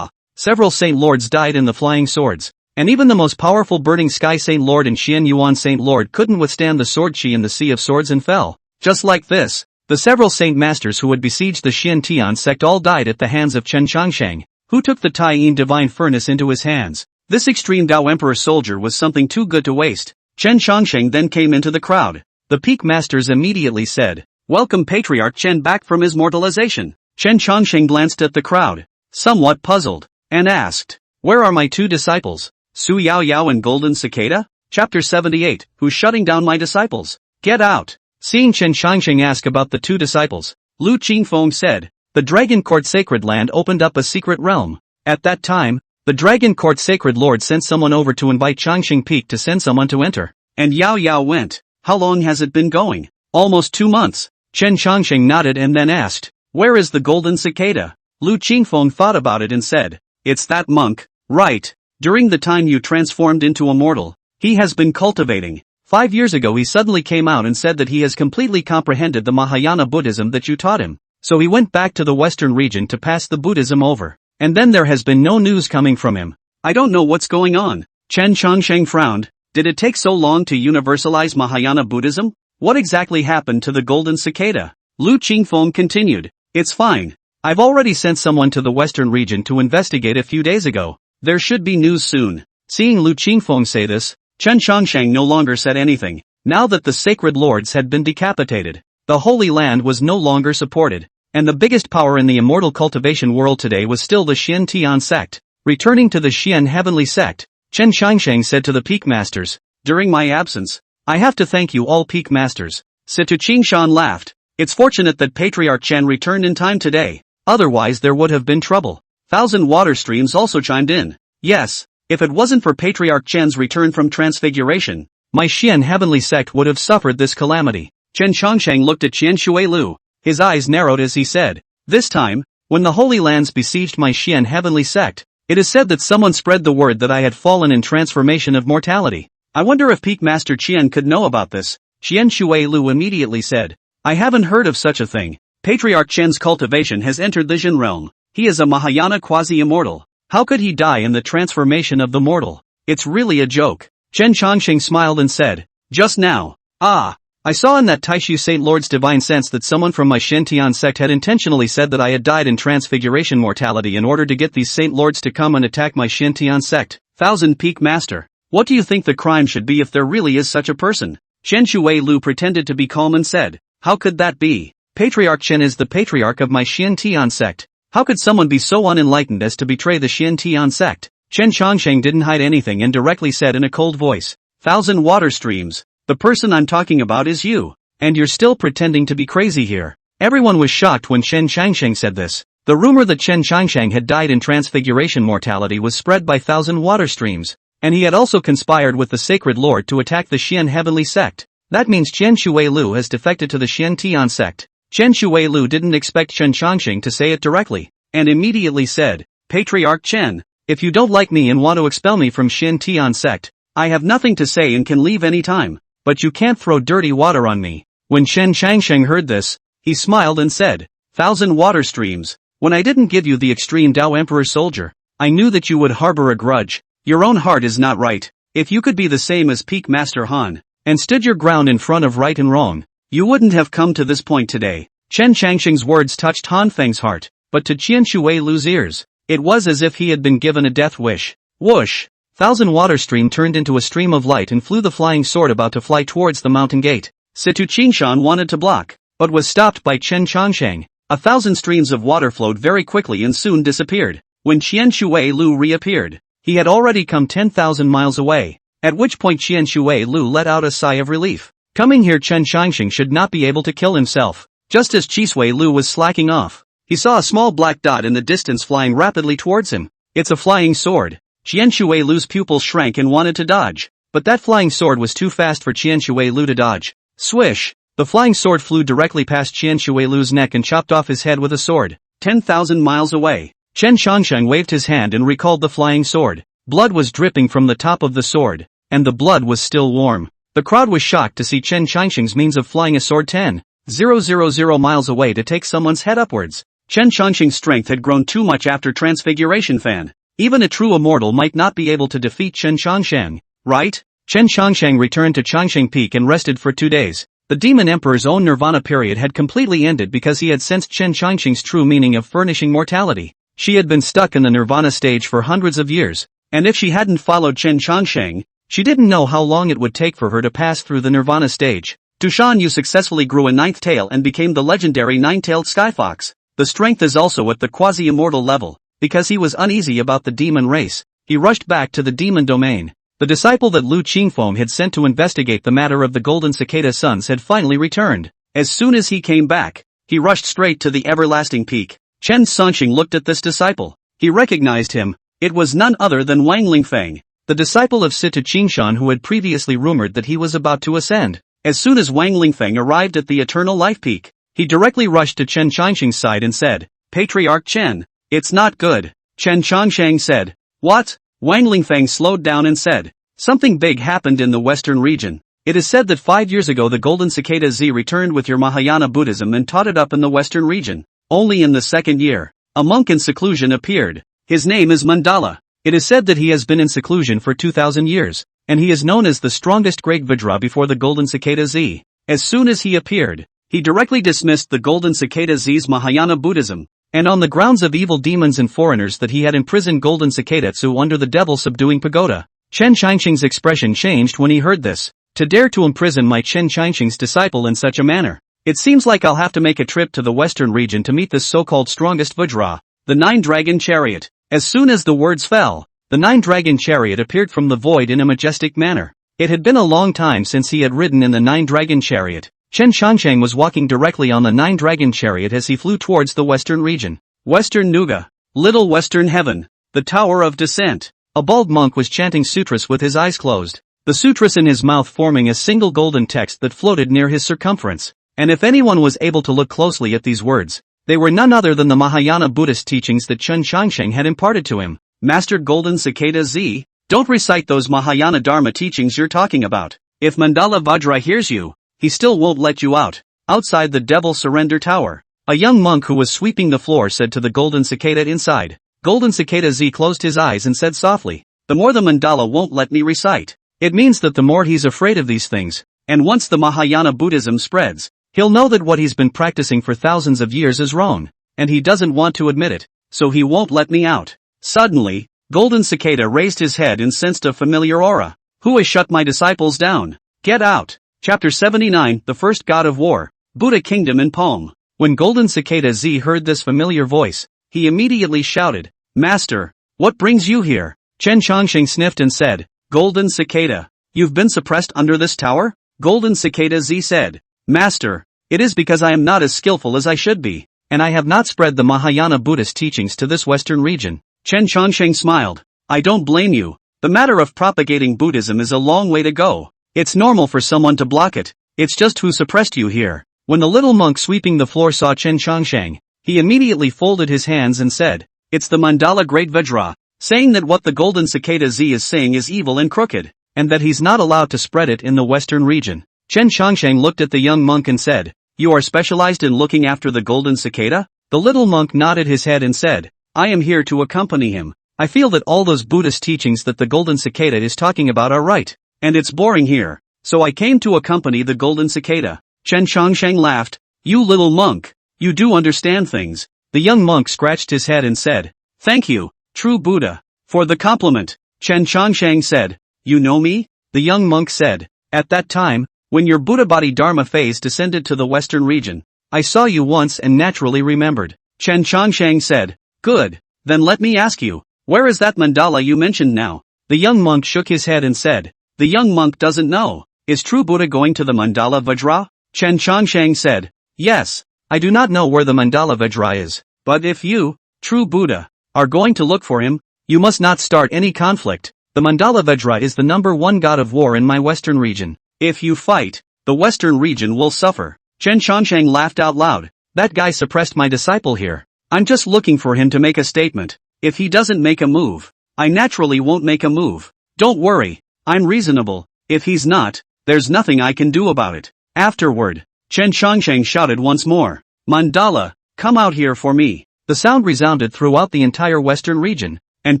Several saint lords died in the flying swords, and even the most powerful burning sky saint lord and Xian Yuan saint lord couldn't withstand the sword chi in the sea of swords and fell. Just like this, the several saint masters who had besieged the Xian Tian sect all died at the hands of Chen Changsheng, who took the Tai Yin divine furnace into his hands. This extreme Dao Emperor soldier was something too good to waste. Chen Changsheng then came into the crowd. The peak masters immediately said, "Welcome Patriarch Chen back from his mortalization." Chen Changsheng glanced at the crowd, somewhat puzzled, and asked, "Where are my two disciples, Su Yao Yao and Golden Cicada?" Chapter 78, Who's shutting down my disciples? Get out! Seeing Chen Changsheng ask about the two disciples, Lu Qingfeng said, "The Dragon Court Sacred Land opened up a secret realm." At that time, the Dragon Court Sacred Lord sent someone over to invite Changsheng Peak to send someone to enter. And Yao Yao went. How long has it been going? Almost 2 months. Chen Changsheng nodded and then asked, "Where is the Golden Cicada?" Lu Qingfeng thought about it and said, "It's that monk, right? During the time you transformed into a mortal, he has been cultivating. 5 years ago he suddenly came out and said that he has completely comprehended the Mahayana Buddhism that you taught him. So he went back to the western region to pass the Buddhism over. And then there has been no news coming from him. I don't know what's going on." Chen Changsheng frowned. Did it take so long to universalize Mahayana Buddhism? What exactly happened to the Golden Cicada? Lu Qingfeng continued. "It's fine. I've already sent someone to the western region to investigate a few days ago. There should be news soon." Seeing Lu Qingfeng say this, Chen Changsheng no longer said anything. Now that the sacred lords had been decapitated, the Holy Land was no longer supported, and the biggest power in the immortal cultivation world today was still the Xian Tian sect. Returning to the Xian Heavenly sect, Chen Changsheng said to the Peak Masters, "During my absence, I have to thank you all Peak Masters." Situ Qingshan laughed. "It's fortunate that Patriarch Chen returned in time today, otherwise there would have been trouble." Thousand Water Streams also chimed in. "Yes, if it wasn't for Patriarch Chen's return from transfiguration, my Xian Heavenly sect would have suffered this calamity." Chen Changsheng looked at Qian Shui Lu. His eyes narrowed as he said, "This time, when the Holy Lands besieged my Xian Heavenly sect, it is said that someone spread the word that I had fallen in transformation of mortality. I wonder if Peak Master Qian could know about this." Qian Shui Lu immediately said, "I haven't heard of such a thing. Patriarch Chen's cultivation has entered the Jin realm. He is a Mahayana quasi-immortal. How could he die in the transformation of the mortal? It's really a joke." Chen Changsheng smiled and said, "Just now, I saw in that Taishu Saint Lord's divine sense that someone from my Shintian sect had intentionally said that I had died in transfiguration mortality in order to get these Saint Lords to come and attack my Shintian sect. Thousand Peak Master, what do you think the crime should be if there really is such a person?" Chen Shui Lu pretended to be calm and said, "How could that be? Patriarch Chen is the patriarch of my Shintian sect. How could someone be so unenlightened as to betray the Shintian sect?" Chen Changsheng didn't hide anything and directly said in a cold voice, "Thousand Water Streams, the person I'm talking about is you, and you're still pretending to be crazy here." Everyone was shocked when Chen Changsheng said this. The rumor that Chen Changsheng had died in transfiguration mortality was spread by Thousand Water Streams, and he had also conspired with the Sacred Lord to attack the Xian Heavenly sect. That means Chen Shui Lu has defected to the Xian Tian sect. Chen Shui Lu didn't expect Chen Changsheng to say it directly, and immediately said, "Patriarch Chen, if you don't like me and want to expel me from Xian Tian sect, I have nothing to say and can leave any time. But you can't throw dirty water on me." When Chen Changsheng heard this, he smiled and said, "Thousand Water Streams, when I didn't give you the extreme Dao Emperor soldier, I knew that you would harbor a grudge. Your own heart is not right. If you could be the same as Peak Master Han, and stood your ground in front of right and wrong, you wouldn't have come to this point today." Chen Changsheng's words touched Han Feng's heart, but to Qian Shui Lu's ears, it was as if he had been given a death wish. Whoosh! Thousand Water Stream turned into a stream of light and flew the flying sword about to fly towards the mountain gate. Situ Qingshan wanted to block, but was stopped by Chen Changsheng. 1,000 streams of water flowed very quickly and soon disappeared. When Qian Shui Lu reappeared, he had already come 10,000 miles away, at which point Qian Shui Lu let out a sigh of relief. Coming here, Chen Changsheng should not be able to kill himself. Just as Qisui Lu was slacking off, he saw a small black dot in the distance flying rapidly towards him. It's a flying sword. Qian Shuilu's pupils shrank and wanted to dodge. But that flying sword was too fast for Qian Shuilu to dodge. Swish! The flying sword flew directly past Qian Shuilu's neck and chopped off his head with a sword. 10,000 miles away. Chen Changsheng waved his hand and recalled the flying sword. Blood was dripping from the top of the sword, and the blood was still warm. The crowd was shocked to see Chen Changsheng's means of flying a sword 10,000 miles away to take someone's head upwards. Chen Changsheng's strength had grown too much after transfiguration fan. Even a true immortal might not be able to defeat Chen Changsheng, right? Chen Changsheng returned to Changsheng Peak and rested for 2 days. The Demon Emperor's own nirvana period had completely ended because he had sensed Chen Changsheng's true meaning of furnishing mortality. She had been stuck in the nirvana stage for hundreds of years, and if she hadn't followed Chen Changsheng, she didn't know how long it would take for her to pass through the nirvana stage. Tushan Yu successfully grew a ninth tail and became the legendary nine-tailed skyfox. The strength is also at the quasi-immortal level. Because he was uneasy about the demon race, he rushed back to the demon domain. The disciple that Lu Qingfeng had sent to investigate the matter of the golden cicada sons had finally returned. As soon as he came back, he rushed straight to the everlasting peak. Chen Sanxing looked at this disciple. He recognized him. It was none other than Wang Lingfeng, the disciple of Situ Qingshan who had previously rumored that he was about to ascend. As soon as Wang Lingfeng arrived at the eternal life peak, he directly rushed to Chen Changsheng's side and said, "Patriarch Chen, it's not good." Chen Changsheng said, "What?" Wang Lingfeng slowed down and said, "Something big happened in the western region. It is said that 5 years ago the golden cicada Z returned with your Mahayana Buddhism and taught it up in the western region. Only in the second year, a monk in seclusion appeared. His name is Mandala. It is said that he has been in seclusion for 2,000 years, and he is known as the strongest great Vajra before the golden cicada Z. As soon as he appeared, he directly dismissed the golden cicada Z's Mahayana Buddhism, and on the grounds of evil demons and foreigners that he had imprisoned golden cicada Tzu under the devil-subduing pagoda." Chen Changsheng's expression changed when he heard this. To dare to imprison my Chen Changsheng's disciple in such a manner. It seems like I'll have to make a trip to the western region to meet this so-called strongest Vajra. The nine-dragon chariot. As soon as the words fell, the nine-dragon chariot appeared from the void in a majestic manner. It had been a long time since he had ridden in the nine-dragon chariot. Chen Changsheng was walking directly on the nine-dragon chariot as he flew towards the western region. Western Nuga. Little Western Heaven. The Tower of Descent. A bald monk was chanting sutras with his eyes closed. The sutras in his mouth forming a single golden text that floated near his circumference. And if anyone was able to look closely at these words, they were none other than the Mahayana Buddhist teachings that Chen Changsheng had imparted to him. Mastered Golden Cicada Z, don't recite those Mahayana Dharma teachings you're talking about. If Mandala Vajra hears you, he still won't let you out. Outside the Devil Surrender Tower, a young monk who was sweeping the floor said to the Golden Cicada inside. Golden Cicada Z closed his eyes and said softly, "The more the Mandala won't let me recite. It means that the more he's afraid of these things, and once the Mahayana Buddhism spreads, he'll know that what he's been practicing for thousands of years is wrong, and he doesn't want to admit it, so he won't let me out." Suddenly, Golden Cicada raised his head and sensed a familiar aura. "Who has shut my disciples down? Get out!" Chapter 79, The First God of War, Buddha Kingdom in Pong. When Golden Cicada Z heard this familiar voice, he immediately shouted, "Master, what brings you here?" Chen Changsheng sniffed and said, "Golden Cicada, you've been suppressed under this tower?" Golden Cicada Z said, "Master, it is because I am not as skillful as I should be, and I have not spread the Mahayana Buddhist teachings to this western region." Chen Changsheng smiled. "I don't blame you. The matter of propagating Buddhism is a long way to go. It's normal for someone to block it. It's just who suppressed you here." When the little monk sweeping the floor saw Chen Changsheng, he immediately folded his hands and said, "It's the Mandala Great Vajra, saying that what the Golden Cicada Z is saying is evil and crooked, and that he's not allowed to spread it in the western region." Chen Changsheng looked at the young monk and said, "You are specialized in looking after the Golden Cicada?" The little monk nodded his head and said, "I am here to accompany him. I feel that all those Buddhist teachings that the Golden Cicada is talking about are right, and it's boring here, so I came to accompany the Golden Cicada." Chen Changsheng laughed. "You little monk, you do understand things." The young monk scratched his head and said, "Thank you, true Buddha, for the compliment." Chen Changsheng said, "You know me?" The young monk said, "At that time, when your Buddha body Dharma phase descended to the western region, I saw you once and naturally remembered." Chen Changsheng said, "Good, then let me ask you, where is that mandala you mentioned now?" The young monk shook his head and said, "The young monk doesn't know. Is true Buddha going to the Mandala Vajra?" Chen Changsheng said, "Yes, I do not know where the Mandala Vajra is, but if you, true Buddha, are going to look for him, You must not start any conflict. The Mandala Vajra is the #1 god of war in my western region. If you fight, the western region will suffer. Chen Changsheng laughed out loud. That guy suppressed my disciple here. I'm just looking for him to make a statement. If he doesn't make a move, I naturally won't make a move. Don't worry, I'm reasonable. If he's not, there's nothing I can do about it. Afterward, Chen Changsheng shouted once more, Mandala, come out here for me. The sound resounded throughout the entire western region, and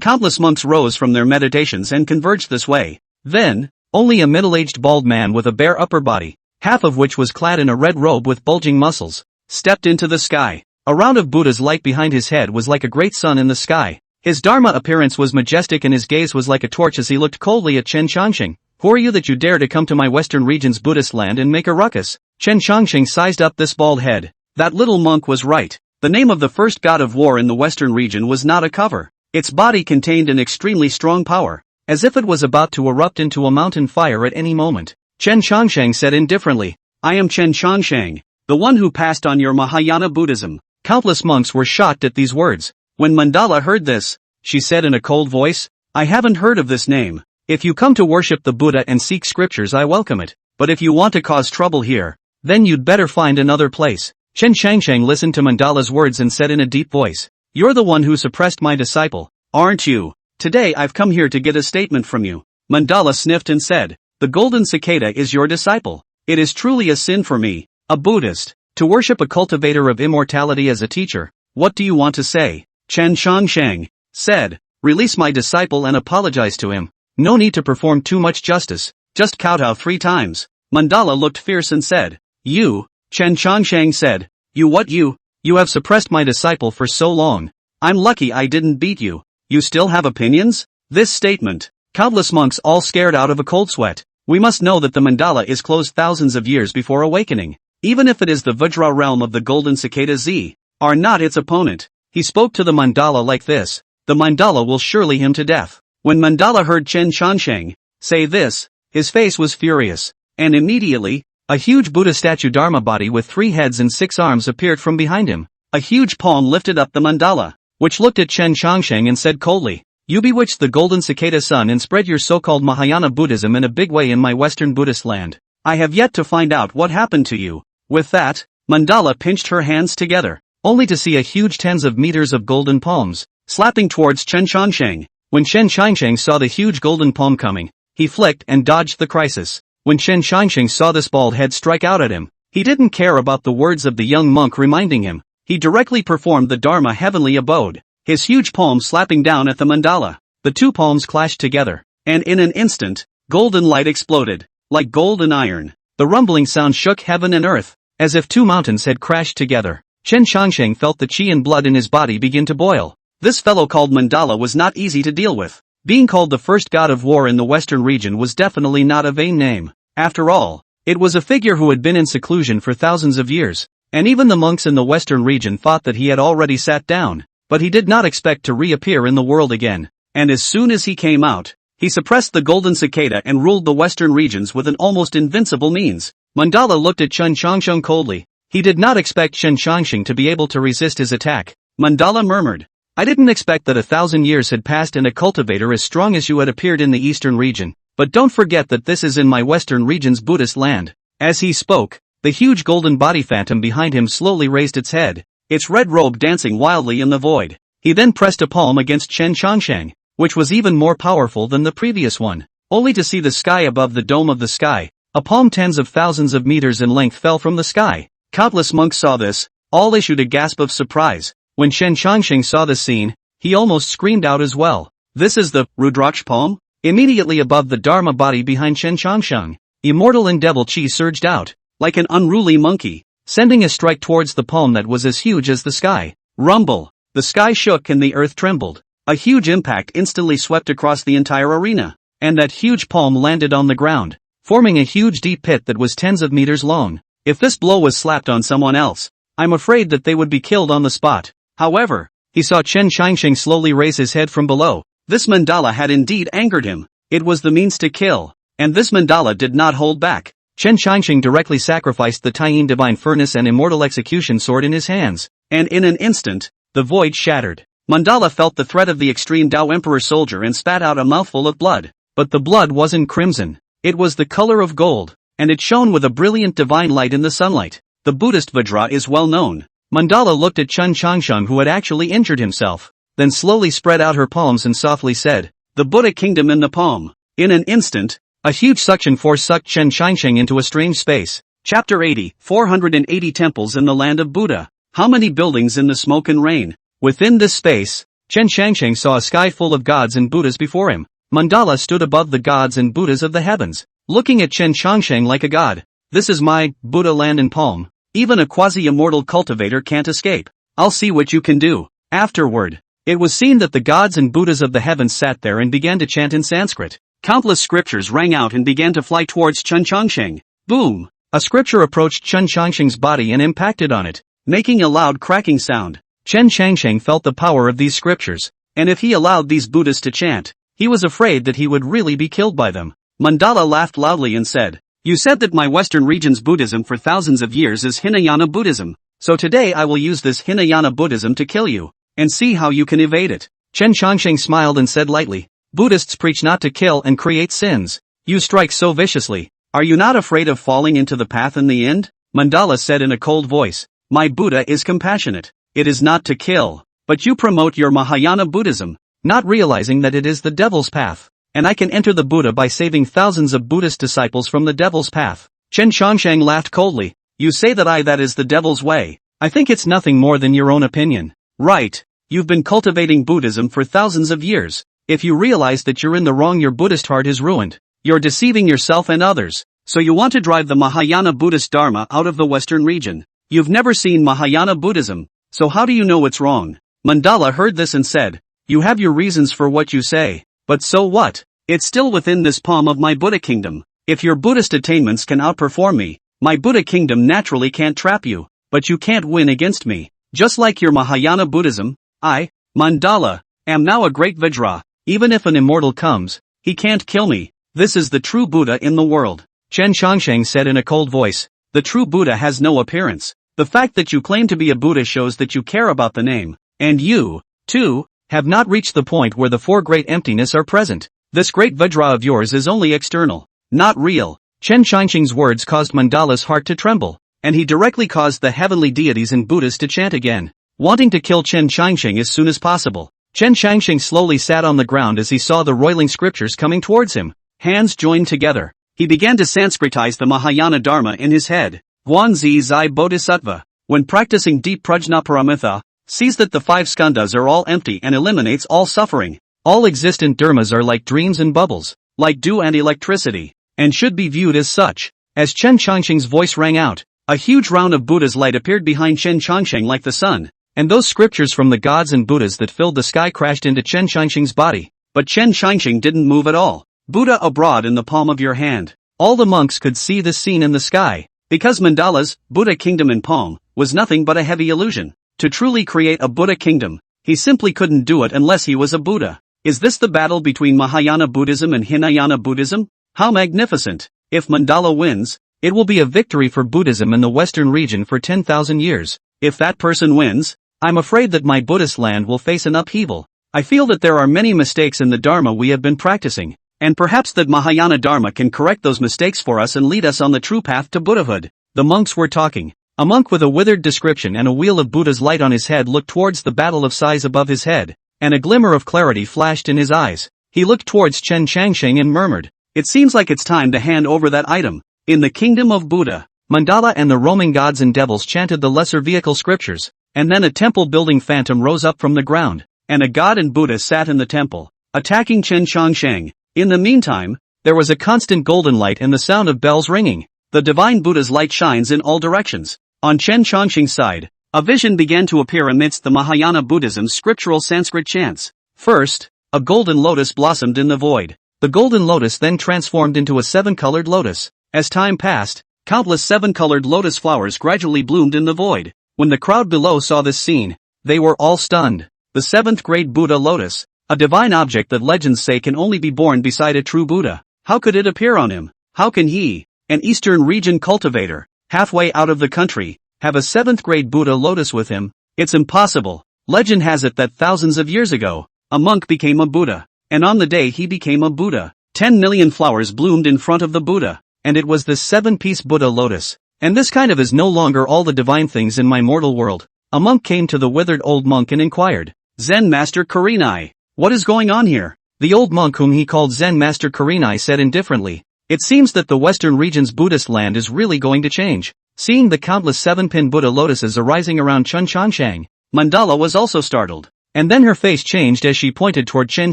countless monks rose from their meditations and converged this way. Then, only a middle-aged bald man with a bare upper body, half of which was clad in a red robe with bulging muscles, stepped into the sky. A round of Buddha's light behind his head was like a great sun in the sky. His Dharma appearance was majestic and his gaze was like a torch as he looked coldly at Chen Changsheng. Who are you that you dare to come to my western region's Buddhist land and make a ruckus? Chen Changsheng sized up this bald head. That little monk was right. The name of the first god of war in the western region was not a cover. Its body contained an extremely strong power, as if it was about to erupt into a mountain fire at any moment. Chen Changsheng said indifferently, I am Chen Changsheng, the one who passed on your Mahayana Buddhism. Countless monks were shocked at these words. When Mandala heard this, she said in a cold voice, I haven't heard of this name. If you come to worship the Buddha and seek scriptures, I welcome it. But if you want to cause trouble here, then you'd better find another place. Chen Changsheng listened to Mandala's words and said in a deep voice, You're the one who suppressed my disciple, aren't you? Today I've come here to get a statement from you. Mandala sniffed and said, The golden cicada is your disciple. It is truly a sin for me, a Buddhist, to worship a cultivator of immortality as a teacher. What do you want to say? Chen Changsheng said, Release my disciple and apologize to him. No need to perform too much justice, just kowtow 3 times. Mandala looked fierce and said, You, Chen Changsheng said, You have suppressed my disciple for so long. I'm lucky I didn't beat you. You still have opinions? This statement, countless monks all scared out of a cold sweat. We must know that the mandala is closed thousands of years before awakening. Even if it is the Vajra realm of the golden cicada Z, are not its opponent. He spoke to the mandala like this, the mandala will surely him to death. When Mandala heard Chen Changsheng say this, his face was furious, and immediately, a huge Buddha statue Dharma body with 3 heads and 6 arms appeared from behind him. A huge palm lifted up the mandala, which looked at Chen Changsheng and said coldly, You bewitched the golden cicada sun and spread your so-called Mahayana Buddhism in a big way in my western Buddhist land. I have yet to find out what happened to you. With that, Mandala pinched her hands together, only to see a huge tens of meters of golden palms, slapping towards Chen Changsheng. When Chen Changsheng saw the huge golden palm coming, he flicked and dodged the crisis. When Chen Changsheng saw this bald head strike out at him, he didn't care about the words of the young monk reminding him. He directly performed the Dharma heavenly abode, his huge palm slapping down at the mandala. The 2 palms clashed together, and in an instant, golden light exploded, like gold and iron. The rumbling sound shook heaven and earth, as if 2 mountains had crashed together. Chen Changsheng felt the qi and blood in his body begin to boil. This fellow called Mandala was not easy to deal with. Being called the first god of war in the western region was definitely not a vain name. After all, it was a figure who had been in seclusion for thousands of years, and even the monks in the western region thought that he had already sat down, but he did not expect to reappear in the world again. And as soon as he came out, he suppressed the golden cicada and ruled the western regions with an almost invincible means. Mandala looked at Chen Changsheng coldly. He did not expect Chen Changsheng to be able to resist his attack. Mandala murmured, I didn't expect that 1,000 years had passed and a cultivator as strong as you had appeared in the eastern region, but don't forget that this is in my western region's Buddhist land. As he spoke, the huge golden body phantom behind him slowly raised its head, its red robe dancing wildly in the void. He then pressed a palm against Chen Changsheng, which was even more powerful than the previous one, only to see the sky above the dome of the sky. A palm tens of thousands of meters in length fell from the sky. Countless monks saw this, all issued a gasp of surprise. When Chen Changsheng saw the scene, he almost screamed out as well. This is the Rudraksh palm? Immediately above the Dharma body behind Chen Changsheng, immortal and devil chi surged out, like an unruly monkey, sending a strike towards the palm that was as huge as the sky. Rumble! The sky shook and the earth trembled. A huge impact instantly swept across the entire arena, and that huge palm landed on the ground, forming a huge deep pit that was tens of meters long. If this blow was slapped on someone else, I'm afraid that they would be killed on the spot. However, he saw Chen Changsheng slowly raise his head from below. This mandala had indeed angered him. It was the means to kill, and this mandala did not hold back. Chen Changsheng directly sacrificed the Taiyin divine furnace and immortal execution sword in his hands, and in an instant, the void shattered. Mandala felt the threat of the extreme Tao Emperor soldier and spat out a mouthful of blood. But the blood wasn't crimson. It was the color of gold, and it shone with a brilliant divine light in the sunlight. The Buddhist Vajra is well known. Mandala looked at Chen Changsheng, who had actually injured himself, then slowly spread out her palms and softly said, "The Buddha kingdom in the palm." In an instant, a huge suction force sucked Chen Changsheng into a strange space. Chapter 80, 480 temples in the land of Buddha. How many buildings in the smoke and rain? Within this space, Chen Changsheng saw a sky full of gods and Buddhas before him. Mandala stood above the gods and Buddhas of the heavens, looking at Chen Changsheng like a god. "This is my Buddha land in palm. Even a quasi-immortal cultivator can't escape. I'll see what you can do." Afterward, it was seen that the gods and Buddhas of the heavens sat there and began to chant in Sanskrit. Countless scriptures rang out and began to fly towards Chen Changsheng. Boom! A scripture approached Chen Changsheng's body and impacted on it, making a loud cracking sound. Chen Changsheng felt the power of these scriptures, and if he allowed these Buddhas to chant, he was afraid that he would really be killed by them. Mandala laughed loudly and said, "You said that my Western region's Buddhism for thousands of years is Hinayana Buddhism, so today I will use this Hinayana Buddhism to kill you, and see how you can evade it." Chen Changsheng smiled and said lightly, "Buddhists preach not to kill and create sins. You strike so viciously. Are you not afraid of falling into the path in the end?" Mandala said in a cold voice, "My Buddha is compassionate. It is not to kill, but you promote your Mahayana Buddhism, not realizing that it is the devil's path, and I can enter the Buddha by saving thousands of Buddhist disciples from the devil's path." Chen Changsheng laughed coldly. "You say that is the devil's way. I think it's nothing more than your own opinion. Right, you've been cultivating Buddhism for thousands of years. If you realize that you're in the wrong, your Buddhist heart is ruined. You're deceiving yourself and others, so you want to drive the Mahayana Buddhist Dharma out of the Western region. You've never seen Mahayana Buddhism, so how do you know it's wrong?" Mandala heard this and said, "You have your reasons for what you say, but so what? It's still within this palm of my Buddha kingdom. If your Buddhist attainments can outperform me, my Buddha kingdom naturally can't trap you, but you can't win against me. Just like your Mahayana Buddhism, I, Mandala, am now a great Vajra. Even if an immortal comes, he can't kill me. This is the true Buddha in the world." Chen Changsheng said in a cold voice, "The true Buddha has no appearance. The fact that you claim to be a Buddha shows that you care about the name, and you, too, have not reached the point where the four great emptiness are present. This great Vajra of yours is only external, not real." Chen Changsheng's words caused Mandala's heart to tremble, and he directly caused the heavenly deities and Buddhas to chant again, wanting to kill Chen Changsheng as soon as possible. Chen Changsheng slowly sat on the ground as he saw the roiling scriptures coming towards him. Hands joined together, he began to Sanskritize the Mahayana Dharma in his head. Guanzi Zai Bodhisattva, when practicing deep prajnaparamita, sees that the five skandhas are all empty and eliminates all suffering. All existent dharmas are like dreams and bubbles, like dew and electricity, and should be viewed as such. As Chen Changsheng's voice rang out, a huge round of Buddha's light appeared behind Chen Changsheng like the sun, and those scriptures from the gods and Buddhas that filled the sky crashed into Chen Changsheng's body. But Chen Changsheng didn't move at all. "Buddha abroad in the palm of your hand." All the monks could see this scene in the sky, because Mandala's Buddha kingdom in palm was nothing but a heavy illusion. To truly create a Buddha kingdom, he simply couldn't do it unless he was a Buddha. Is this the battle between Mahayana Buddhism and Hinayana Buddhism? How magnificent! If Mandala wins, it will be a victory for Buddhism in the Western region for 10,000 years. If that person wins, I'm afraid that my Buddhist land will face an upheaval. I feel that there are many mistakes in the Dharma we have been practicing, and perhaps that Mahayana Dharma can correct those mistakes for us and lead us on the true path to Buddhahood. The monks were talking. A monk with a withered description and a wheel of Buddha's light on his head looked towards the battle of size above his head, and a glimmer of clarity flashed in his eyes. He looked towards Chen Changsheng and murmured, "It seems like it's time to hand over that item." In the kingdom of Buddha, Mandala and the roaming gods and devils chanted the lesser vehicle scriptures, and then a temple-building phantom rose up from the ground, and a god and Buddha sat in the temple, attacking Chen Changsheng. In the meantime, there was a constant golden light and the sound of bells ringing. The divine Buddha's light shines in all directions. On Chen Changsheng's side, a vision began to appear amidst the Mahayana Buddhism's scriptural Sanskrit chants. First, a golden lotus blossomed in the void. The golden lotus then transformed into a seven-colored lotus. As time passed, countless seven-colored lotus flowers gradually bloomed in the void. When the crowd below saw this scene, they were all stunned. The seventh-grade Buddha lotus, a divine object that legends say can only be born beside a true Buddha. How could it appear on him? How can he, an Eastern region cultivator, halfway out of the country, have a seventh-grade Buddha lotus with him? It's impossible. Legend has it that thousands of years ago, a monk became a Buddha. And on the day he became a Buddha, 10 million flowers bloomed in front of the Buddha. And it was this 7-piece Buddha lotus. And this kind of is no longer all the divine things in my mortal world. A monk came to the withered old monk and inquired, Zen Master Kurenai, what is going on here? The old monk, whom he called Zen Master Kurenai, said indifferently, it seems that the Western region's Buddhist land is really going to change. Seeing the countless 7-pin Buddha lotuses arising around Chen Changsheng, Mandala was also startled. And then her face changed as she pointed toward Chen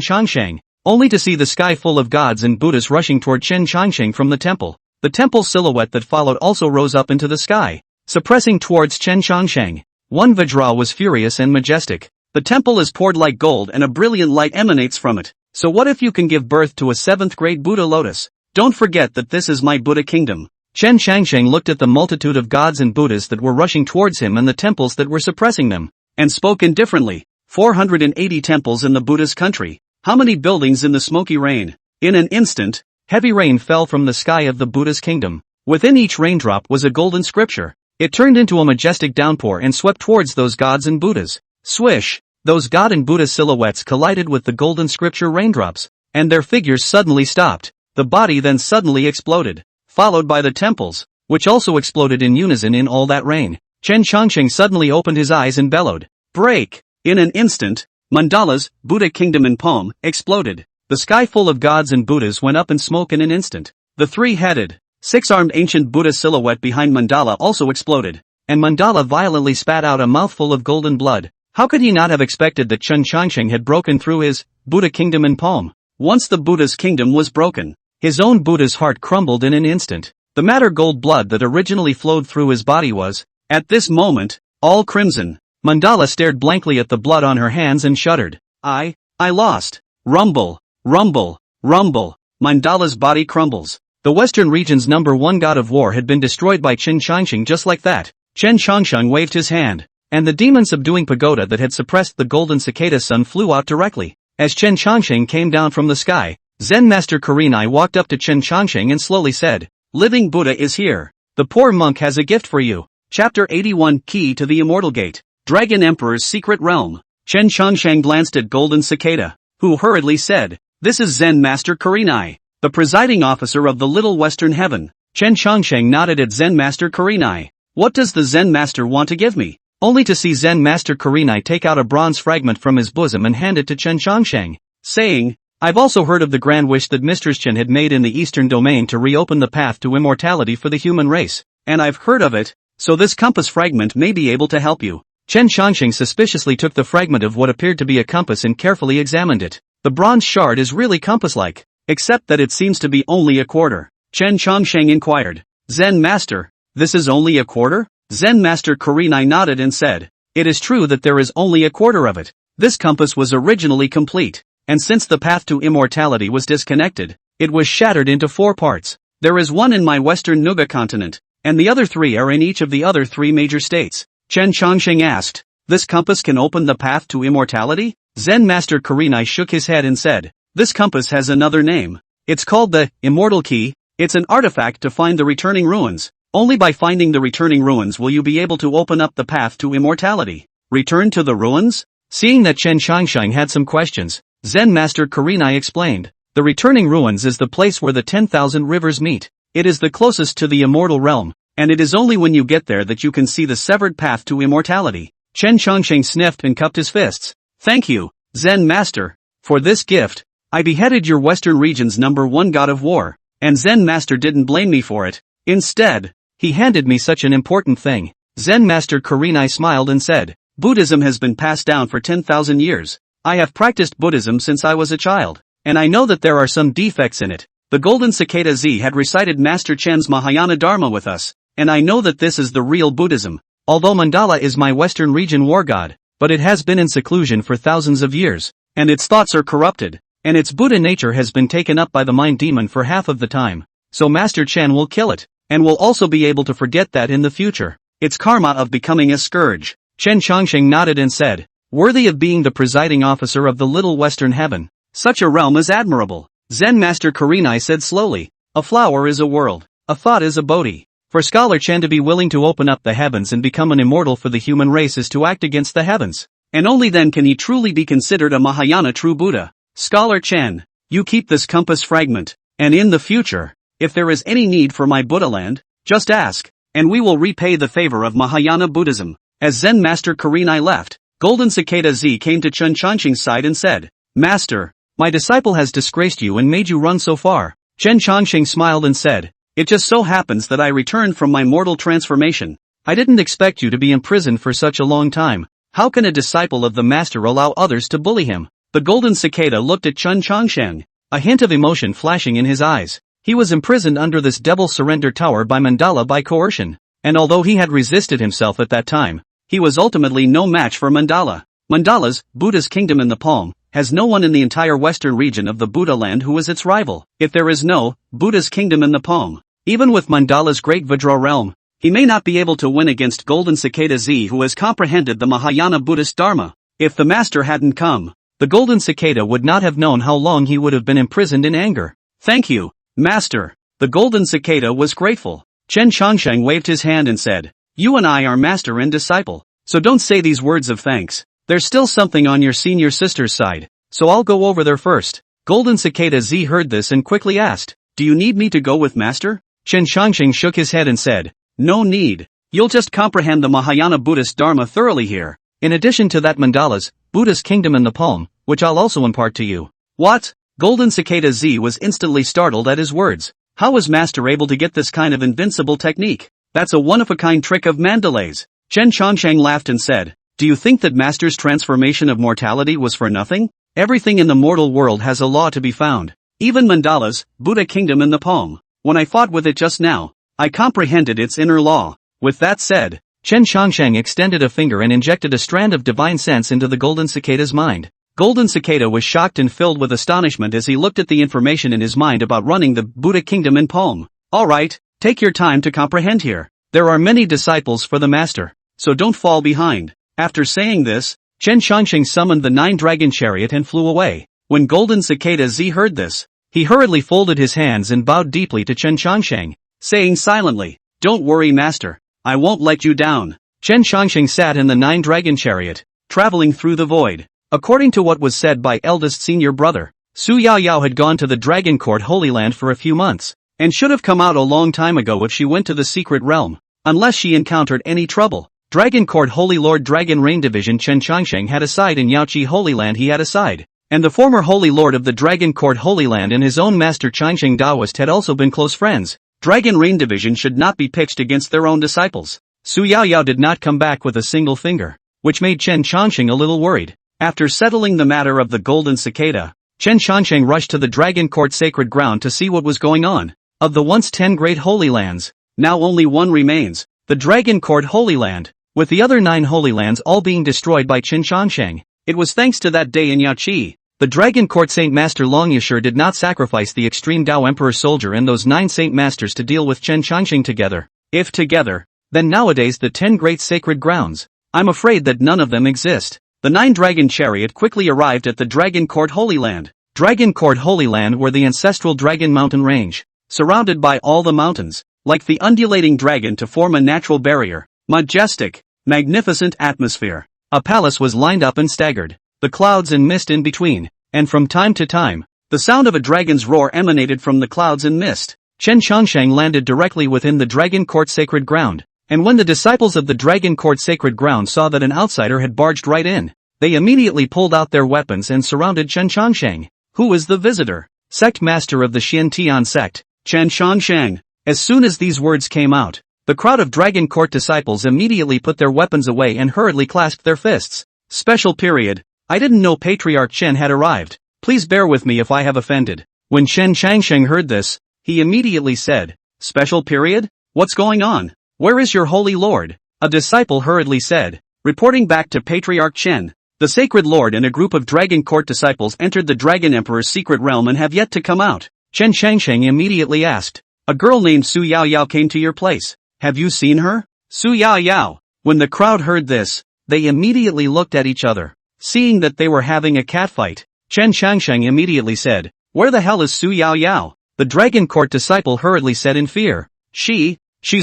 Changsheng, only to see the sky full of gods and Buddhas rushing toward Chen Changsheng from the temple. The temple's silhouette that followed also rose up into the sky, suppressing towards Chen Changsheng. One Vajra was furious and majestic. The temple is poured like gold and a brilliant light emanates from it. So what if you can give birth to a 7th-grade Buddha lotus? Don't forget that this is my Buddha kingdom. Chen Changsheng looked at the multitude of gods and Buddhas that were rushing towards him and the temples that were suppressing them, and spoke indifferently. 480 temples in the Buddha's country. How many buildings in the smoky rain? In an instant, heavy rain fell from the sky of the Buddha's kingdom. Within each raindrop was a golden scripture. It turned into a majestic downpour and swept towards those gods and Buddhas. Swish! Those god and Buddha silhouettes collided with the golden scripture raindrops, and their figures suddenly stopped. The body then suddenly exploded, followed by the temples, which also exploded in unison in all that rain. Chen Changsheng suddenly opened his eyes and bellowed, break! In an instant, Mandala's Buddha kingdom and poem exploded. The sky full of gods and Buddhas went up in smoke in an instant. The 3-headed, 6-armed ancient Buddha silhouette behind Mandala also exploded, and Mandala violently spat out a mouthful of golden blood. How could he not have expected that Chen Changsheng had broken through his Buddha kingdom and poem? Once the Buddha's kingdom was broken, his own Buddha's heart crumbled in an instant. The matter gold blood that originally flowed through his body was, at this moment, all crimson. Mandala stared blankly at the blood on her hands and shuddered. I lost. Rumble, rumble, rumble. Mandala's body crumbles. The Western region's #1 god of war had been destroyed by Chen Changsheng just like that. Chen Changsheng waved his hand, and the demon-subduing pagoda that had suppressed the golden cicada sun flew out directly. As Chen Changsheng came down from the sky, Zen Master Kurenai walked up to Chen Changsheng and slowly said, Living Buddha is here. The poor monk has a gift for you. Chapter 81 Key to the Immortal Gate. Dragon Emperor's Secret Realm. Chen Changsheng glanced at Golden Cicada, who hurriedly said, This is Zen Master Kurenai, the presiding officer of the Little Western Heaven. Chen Changsheng nodded at Zen Master Kurenai. What does the Zen Master want to give me? Only to see Zen Master Kurenai take out a bronze fragment from his bosom and hand it to Chen Changsheng, saying, I've also heard of the grand wish that Mistress Chen had made in the Eastern Domain to reopen the path to immortality for the human race, and I've heard of it, so this compass fragment may be able to help you. Chen Changsheng suspiciously took the fragment of what appeared to be a compass and carefully examined it. The bronze shard is really compass-like, except that it seems to be only a quarter. Chen Changsheng inquired, Zen Master, this is only a quarter? Zen Master Kurenai nodded and said, It is true that there is only a quarter of it. This compass was originally complete, and since the path to immortality was disconnected, it was shattered into 4 parts. There is one in my western Nuga continent, and the other 3 are in each of the other 3 major states. Chen Changsheng asked, This compass can open the path to immortality? Zen Master Kurenai shook his head and said, This compass has another name. It's called the Immortal Key. It's an artifact to find the returning ruins. Only by finding the returning ruins will you be able to open up the path to immortality. Return to the ruins? Seeing that Chen Changsheng had some questions, Zen Master Kurenai explained, The returning ruins is the place where the 10,000 rivers meet. It is the closest to the immortal realm, and it is only when you get there that you can see the severed path to immortality. Chen Changsheng sniffed and cupped his fists. Thank you, Zen Master, for this gift. I beheaded your Western region's #1 god of war, and Zen Master didn't blame me for it. Instead, he handed me such an important thing. Zen Master Kurenai smiled and said, Buddhism has been passed down for 10,000 years. I have practiced Buddhism since I was a child, and I know that there are some defects in it. The Golden Cicada Z had recited Master Chen's Mahayana Dharma with us, and I know that this is the real Buddhism. Although Mandala is my Western region war god, but it has been in seclusion for thousands of years, and its thoughts are corrupted, and its Buddha nature has been taken up by the mind demon for half of the time. So Master Chen will kill it, and will also be able to forget that in the future. Its karma of becoming a scourge. Chen Changsheng nodded and said, Worthy of being the presiding officer of the Little Western Heaven. Such a realm is admirable. Zen Master Kurenai said slowly, A flower is a world, a thought is a bodhi. For Scholar Chen to be willing to open up the heavens and become an immortal for the human race is to act against the heavens. and only then can he truly be considered a Mahayana true Buddha. Scholar Chen, you keep this compass fragment, and in the future, if there is any need for my Buddha land, just ask, and we will repay the favor of Mahayana Buddhism. As Zen Master Kurenai left, Golden Cicada Z came to Chen Changxing's side and said, Master, my disciple has disgraced you and made you run so far. Chen Changxing smiled and said, it just so happens that I returned from my mortal transformation. I didn't expect you to be imprisoned for such a long time. How can a disciple of the master allow others to bully him? The Golden Cicada looked at Chen Changxing, a hint of emotion flashing in his eyes. He was imprisoned under this devil surrender tower by Mandala by coercion, and although he had resisted himself at that time, he was ultimately no match for Mandala. Mandala's, Buddha's kingdom in the palm, has no one in the entire western region of the Buddha land who is its rival. If there is no Buddha's kingdom in the palm, even with Mandala's great Vajra realm, he may not be able to win against Golden Cicada Z who has comprehended the Mahayana Buddhist Dharma. If the master hadn't come, the Golden Cicada would not have known how long he would have been imprisoned in anger. Thank you, Master. The Golden Cicada was grateful. Chen Changxing waved his hand and said, you and I are master and disciple, so don't say these words of thanks. There's still something on your senior sister's side, so I'll go over there first. Golden Cicada Z heard this and quickly asked, do you need me to go with master? Chen Changxing shook his head and said, no need. You'll just comprehend the Mahayana Buddhist Dharma thoroughly here. In addition to that Mandala's, Buddha's kingdom in the palm, which I'll also impart to you. What? Golden Cicada Z was instantly startled at his words. How was master able to get this kind of invincible technique? That's a one-of-a-kind trick of Mandalay's. Chen Changxing laughed and said, do you think that master's transformation of mortality was for nothing? Everything in the mortal world has a law to be found. Even Mandala's, Buddha kingdom in the palm. When I fought with it just now, I comprehended its inner law. With that said, Chen Changxing extended a finger and injected a strand of divine sense into the Golden Cicada's mind. Golden Cicada was shocked and filled with astonishment as he looked at the information in his mind about running the Buddha kingdom in palm. Alright, take your time to comprehend here. There are many disciples for the master, so don't fall behind. After saying this, Chen Changxing summoned the 9-dragon chariot and flew away. When Golden Cicada Z heard this, he hurriedly folded his hands and bowed deeply to Chen Changxing, saying silently, don't worry master, I won't let you down. Chen Changxing sat in the 9-dragon chariot, traveling through the void. According to what was said by eldest senior brother, Su Yao Yao had gone to the Dragon Court Holy Land for a few months, and should have come out a long time ago if she went to the secret realm, unless she encountered any trouble. Dragon Court Holy Lord Dragon Rain Division Chen Changxing had a side in Yaoqi Holy Land he had a side, and the former Holy Lord of the Dragon Court Holy Land and his own master Changxing Daoist had also been close friends. Dragon Rain Division should not be pitched against their own disciples. Su Yao Yao did not come back with a single finger, which made Chen Changxing a little worried. After settling the matter of the Golden Cicada, Chen Changxing rushed to the Dragon Court Sacred Ground to see what was going on. Of the once 10 great Holy Lands, now only one remains, the Dragon Court Holy Land, with the other 9 Holy Lands all being destroyed by Chen Changxing. It was thanks to that day in Yaoqi. The Dragon Court Saint Master Long Yashur did not sacrifice the extreme Dao Emperor soldier and those 9 Saint Masters to deal with Chen Changxing together. If together, then nowadays the 10 great sacred grounds, I'm afraid that none of them exist. The 9-dragon chariot quickly arrived at the Dragon Court Holy Land. Dragon Court Holy Land were the ancestral Dragon Mountain Range, surrounded by all the mountains, like the undulating dragon to form a natural barrier. Majestic, magnificent atmosphere. A palace was lined up and staggered, the clouds and mist in between, and from time to time, the sound of a dragon's roar emanated from the clouds and mist. Chen Changxing landed directly within the Dragon Court Sacred Ground, and when the disciples of the Dragon Court Sacred Ground saw that an outsider had barged right in, they immediately pulled out their weapons and surrounded Chen Changxing. Who is the visitor? Sect Master of the Xian Tian sect, Chen Changxing. As soon as these words came out, the crowd of Dragon Court disciples immediately put their weapons away and hurriedly clasped their fists. Special period. I didn't know Patriarch Chen had arrived. Please bear with me if I have offended. When Chen Changxing heard this, he immediately said, Special period? What's going on? Where is your holy lord? A disciple hurriedly said, reporting back to Patriarch Chen. The Sacred Lord and a group of Dragon Court disciples entered the Dragon Emperor's secret realm and have yet to come out. Chen Changxing immediately asked, a girl named Su Yao Yao came to your place. Have you seen her? Su Yao Yao. When the crowd heard this, they immediately looked at each other. Seeing that they were having a catfight, Chen Changxing immediately said, where the hell is Su Yao Yao? The Dragon Court disciple hurriedly said in fear, she's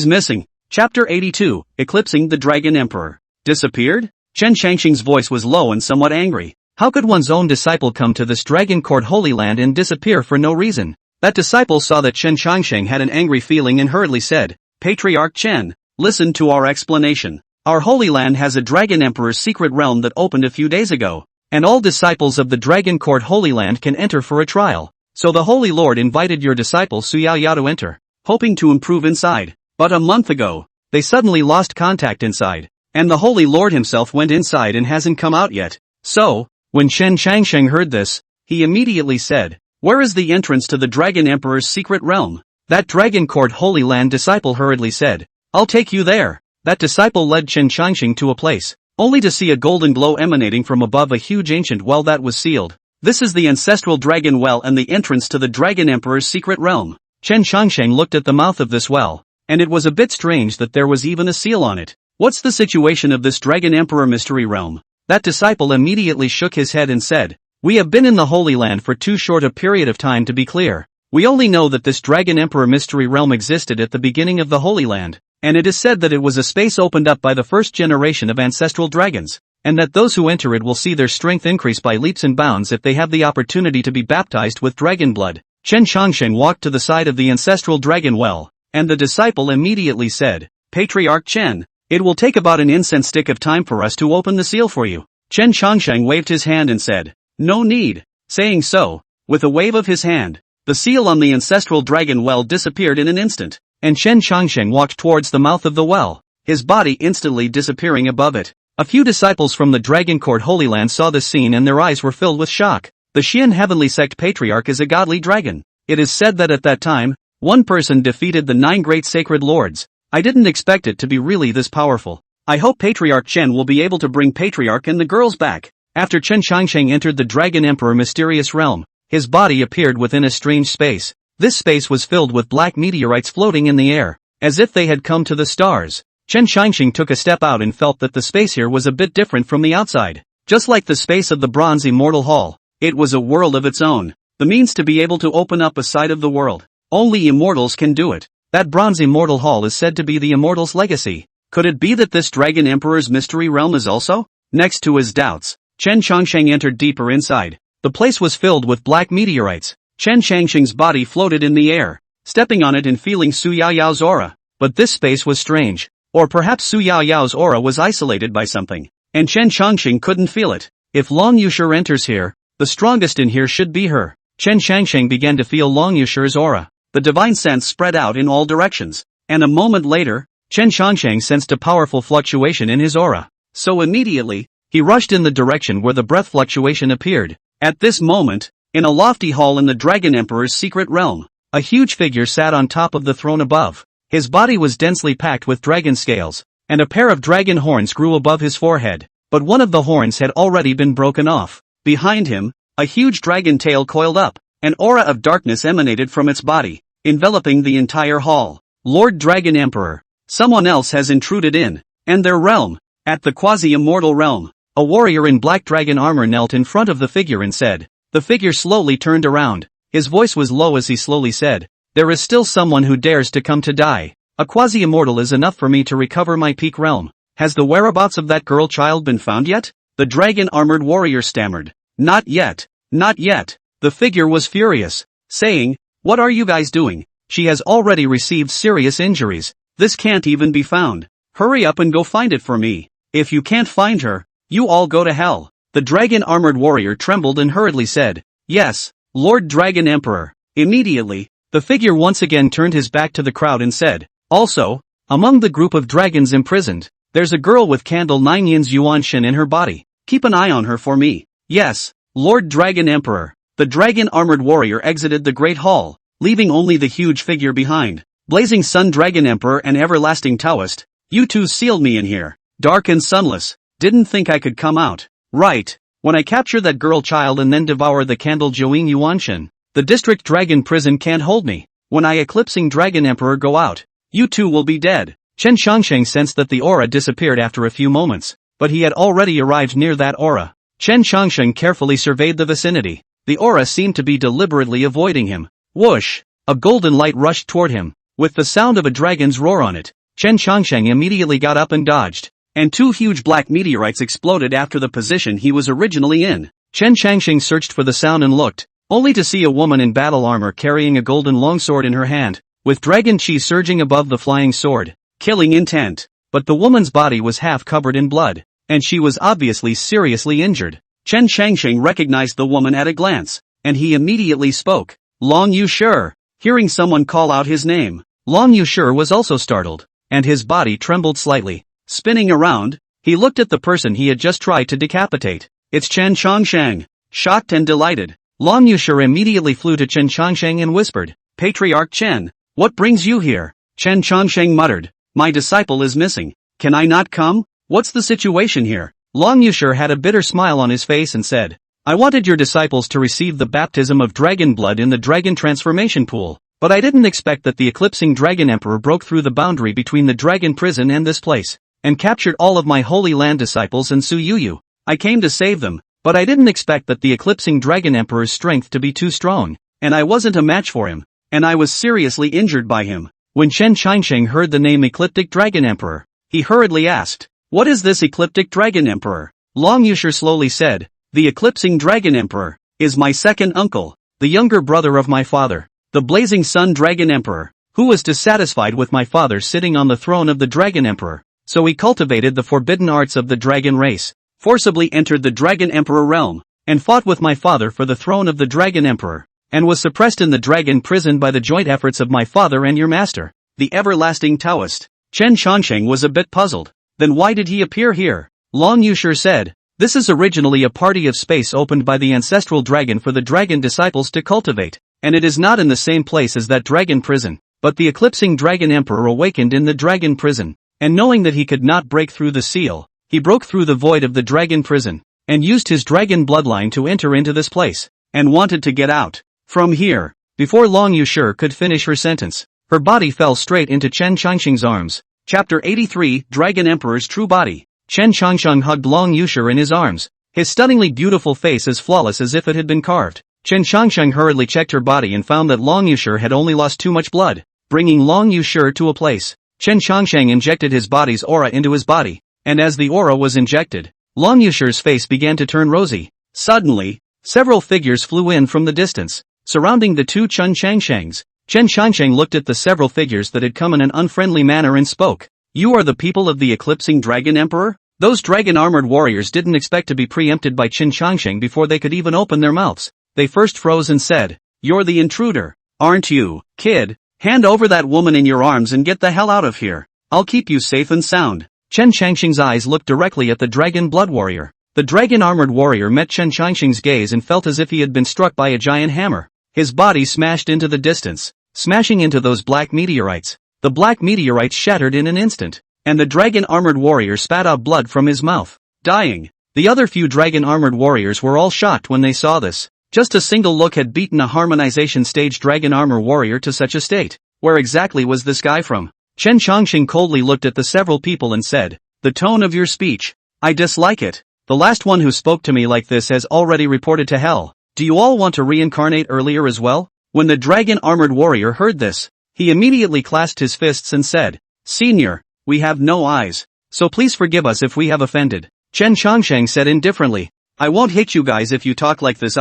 missing. Chapter 82, Eclipsing the Dragon Emperor. Disappeared? Chen Shangxing's voice was low and somewhat angry. How could one's own disciple come to this Dragon Court Holy Land and disappear for no reason? That disciple saw that Chen Shangxing had an angry feeling and hurriedly said, Patriarch Chen, listen to our explanation. Our Holy Land has a Dragon Emperor's secret realm that opened a few days ago, and all disciples of the Dragon Court Holy Land can enter for a trial. So the Holy Lord invited your disciple Su Yao to enter, hoping to improve inside. But a month ago, they suddenly lost contact inside, and the Holy Lord himself went inside and hasn't come out yet. So, when Chen Shangxing heard this, he immediately said, where is the entrance to the Dragon Emperor's secret realm? That Dragon Court Holy Land disciple hurriedly said, I'll take you there. That disciple led Chen Shangxing to a place, only to see a golden glow emanating from above a huge ancient well that was sealed. This is the ancestral dragon well and the entrance to the Dragon Emperor's secret realm. Chen Shangxing looked at the mouth of this well, and it was a bit strange that there was even a seal on it. What's the situation of this Dragon Emperor mystery realm? That disciple immediately shook his head and said, we have been in the Holy Land for too short a period of time to be clear. We only know that this Dragon Emperor mystery realm existed at the beginning of the Holy Land, and it is said that it was a space opened up by the first generation of ancestral dragons, and that those who enter it will see their strength increase by leaps and bounds if they have the opportunity to be baptized with dragon blood. Chen Shangxing walked to the side of the ancestral dragon well, and the disciple immediately said, Patriarch Chen, it will take about an incense stick of time for us to open the seal for you. Chen Shangxing waved his hand and said, no need. Saying so, with a wave of his hand, the seal on the ancestral dragon well disappeared in an instant, and Chen Shangxing walked towards the mouth of the well, his body instantly disappearing above it. A few disciples from the Dragon Court Holy Land saw this scene and their eyes were filled with shock. The Xian Heavenly Sect Patriarch is a godly dragon. It is said that at that time, one person defeated the 9 great sacred lords. I didn't expect it to be really this powerful. I hope Patriarch Chen will be able to bring Patriarch and the girls back. After Chen Shangxing entered the Dragon Emperor mysterious realm, his body appeared within a strange space. This space was filled with black meteorites floating in the air, as if they had come to the stars. Chen Shangxing took a step out and felt that the space here was a bit different from the outside. Just like the space of the Bronze Immortal Hall, it was a world of its own, the means to be able to open up a side of the world. Only immortals can do it. That Bronze Immortal Hall is said to be the immortal's legacy. Could it be that this Dragon Emperor's mystery realm is also? Next to his doubts, Chen Shangxing entered deeper inside. The place was filled with black meteorites. Chen Shangxing's body floated in the air, stepping on it and feeling Su Yao's aura. But this space was strange. Or perhaps Su Yao's aura was isolated by something, and Chen Shangxing couldn't feel it. If Long Yushur enters here, the strongest in here should be her. Chen Shangxing began to feel Long Yushur's aura. The divine sense spread out in all directions, and a moment later, Chen Shangxing sensed a powerful fluctuation in his aura. So immediately, he rushed in the direction where the breath fluctuation appeared. At this moment, in a lofty hall in the Dragon Emperor's secret realm, a huge figure sat on top of the throne above. His body was densely packed with dragon scales, and a pair of dragon horns grew above his forehead, but one of the horns had already been broken off. Behind him, a huge dragon tail coiled up. An aura of darkness emanated from its body, enveloping the entire hall. Lord Dragon Emperor, someone else has intruded in, and their realm. At the quasi-immortal realm, a warrior in black dragon armor knelt in front of the figure and said. The figure slowly turned around. His voice was low as he slowly said, there is still someone who dares to come to die. A quasi-immortal is enough for me to recover my peak realm. Has the whereabouts of that girl child been found yet? The dragon-armored warrior stammered. Not yet. Not yet. The figure was furious, saying, what are you guys doing? She has already received serious injuries. This can't even be found. Hurry up and go find it for me. If you can't find her, you all go to hell. The dragon-armored warrior trembled and hurriedly said, yes, Lord Dragon Emperor. Immediately, the figure once again turned his back to the crowd and said, also, among the group of dragons imprisoned, there's a girl with candle 9 yins yuan shin in her body. Keep an eye on her for me. Yes, Lord Dragon Emperor. The dragon-armored warrior exited the great hall, leaving only the huge figure behind. Blazing Sun Dragon Emperor and Everlasting Taoist, you two sealed me in here, dark and sunless. Didn't think I could come out. Right. When I capture that girl child and then devour the candle Joing Yuanshan, the district dragon prison can't hold me. When I eclipsing Dragon Emperor go out, you two will be dead. Chen Shangxing sensed that the aura disappeared after a few moments, but he had already arrived near that aura. Chen Shangxing carefully surveyed the vicinity. The aura seemed to be deliberately avoiding him. Whoosh! A golden light rushed toward him, with the sound of a dragon's roar on it. Chen Shangxing immediately got up and dodged. and 2 huge black meteorites exploded after the position he was originally in. Chen Changxing searched for the sound and looked, only to see a woman in battle armor carrying a golden longsword in her hand, with dragon chi surging above the flying sword, killing intent. But the woman's body was half covered in blood, and she was obviously seriously injured. Chen Changxing recognized the woman at a glance, and he immediately spoke. Long Yushi. Hearing someone call out his name, Long Yushi was also startled, and his body trembled slightly. Spinning around, he looked at the person he had just tried to decapitate. It's Chen Changsheng. Shocked and delighted, Long Yushi immediately flew to Chen Changsheng and whispered, Patriarch Chen, what brings you here? Chen Changsheng muttered, my disciple is missing. Can I not come? What's the situation here? Long Yushi had a bitter smile on his face and said, I wanted your disciples to receive the baptism of dragon blood in the dragon transformation pool, but I didn't expect that the eclipsing dragon emperor broke through the boundary between the dragon prison and this place, and captured all of my holy land disciples and Su Yuyu. I came to save them, but I didn't expect that the eclipsing dragon emperor's strength to be too strong, and I wasn't a match for him, and I was seriously injured by him. When Chen Changsheng heard the name Ecliptic Dragon Emperor, he hurriedly asked, what is this Ecliptic Dragon Emperor? Long Yushi slowly said, the Eclipsing Dragon Emperor is my second uncle, the younger brother of my father, the Blazing Sun Dragon Emperor, who was dissatisfied with my father sitting on the throne of the Dragon Emperor, so he cultivated the forbidden arts of the dragon race, forcibly entered the Dragon Emperor realm, and fought with my father for the throne of the Dragon Emperor, and was suppressed in the dragon prison by the joint efforts of my father and your master, the everlasting Taoist. Chen Changsheng was a bit puzzled. Then why did he appear here? Long Yushi said, this is originally a party of space opened by the ancestral dragon for the dragon disciples to cultivate, and it is not in the same place as that dragon prison, but the eclipsing dragon emperor awakened in the dragon prison, and knowing that he could not break through the seal, he broke through the void of the dragon prison, and used his dragon bloodline to enter into this place, and wanted to get out. From here, before Long Yushi could finish her sentence, her body fell straight into Chen Changsheng's arms. Chapter 83, Dragon Emperor's True Body. Chen Changsheng hugged Long Yushi in his arms, his stunningly beautiful face as flawless as if it had been carved. Chen Changsheng hurriedly checked her body and found that Long Yushi had only lost too much blood, bringing Long Yushi to a place. Chen Changsheng injected his body's aura into his body, and as the aura was injected, Long Yushi's face began to turn rosy. Suddenly, several figures flew in from the distance, surrounding the two Chen Changshengs. Chen Changsheng looked at the several figures that had come in an unfriendly manner and spoke. You are the people of the Eclipsing Dragon Emperor? Those dragon-armored warriors didn't expect to be preempted by Chen Changsheng before they could even open their mouths. They first froze and said, you're the intruder, aren't you, kid? Hand over that woman in your arms and get the hell out of here. I'll keep you safe and sound. Chen Changsheng's eyes looked directly at the dragon blood warrior. The dragon-armored warrior met Chen Changsheng's gaze and felt as if he had been struck by a giant hammer. His body smashed into the distance, smashing into those black meteorites. The black meteorites shattered in an instant, and the dragon-armored warrior spat out blood from his mouth, dying. The other few dragon-armored warriors were all shocked when they saw this. Just a single look had beaten a harmonization stage dragon armor warrior to such a state. Where exactly was this guy from? Chen Changsheng coldly looked at the several people and said, the tone of your speech, I dislike it. The last one who spoke to me like this has already reported to hell. Do you all want to reincarnate earlier as well? When the dragon-armored warrior heard this, he immediately clasped his fists and said, Senior, we have no eyes, so please forgive us if we have offended. Chen Changsheng said indifferently, I won't hit you guys if you talk like this.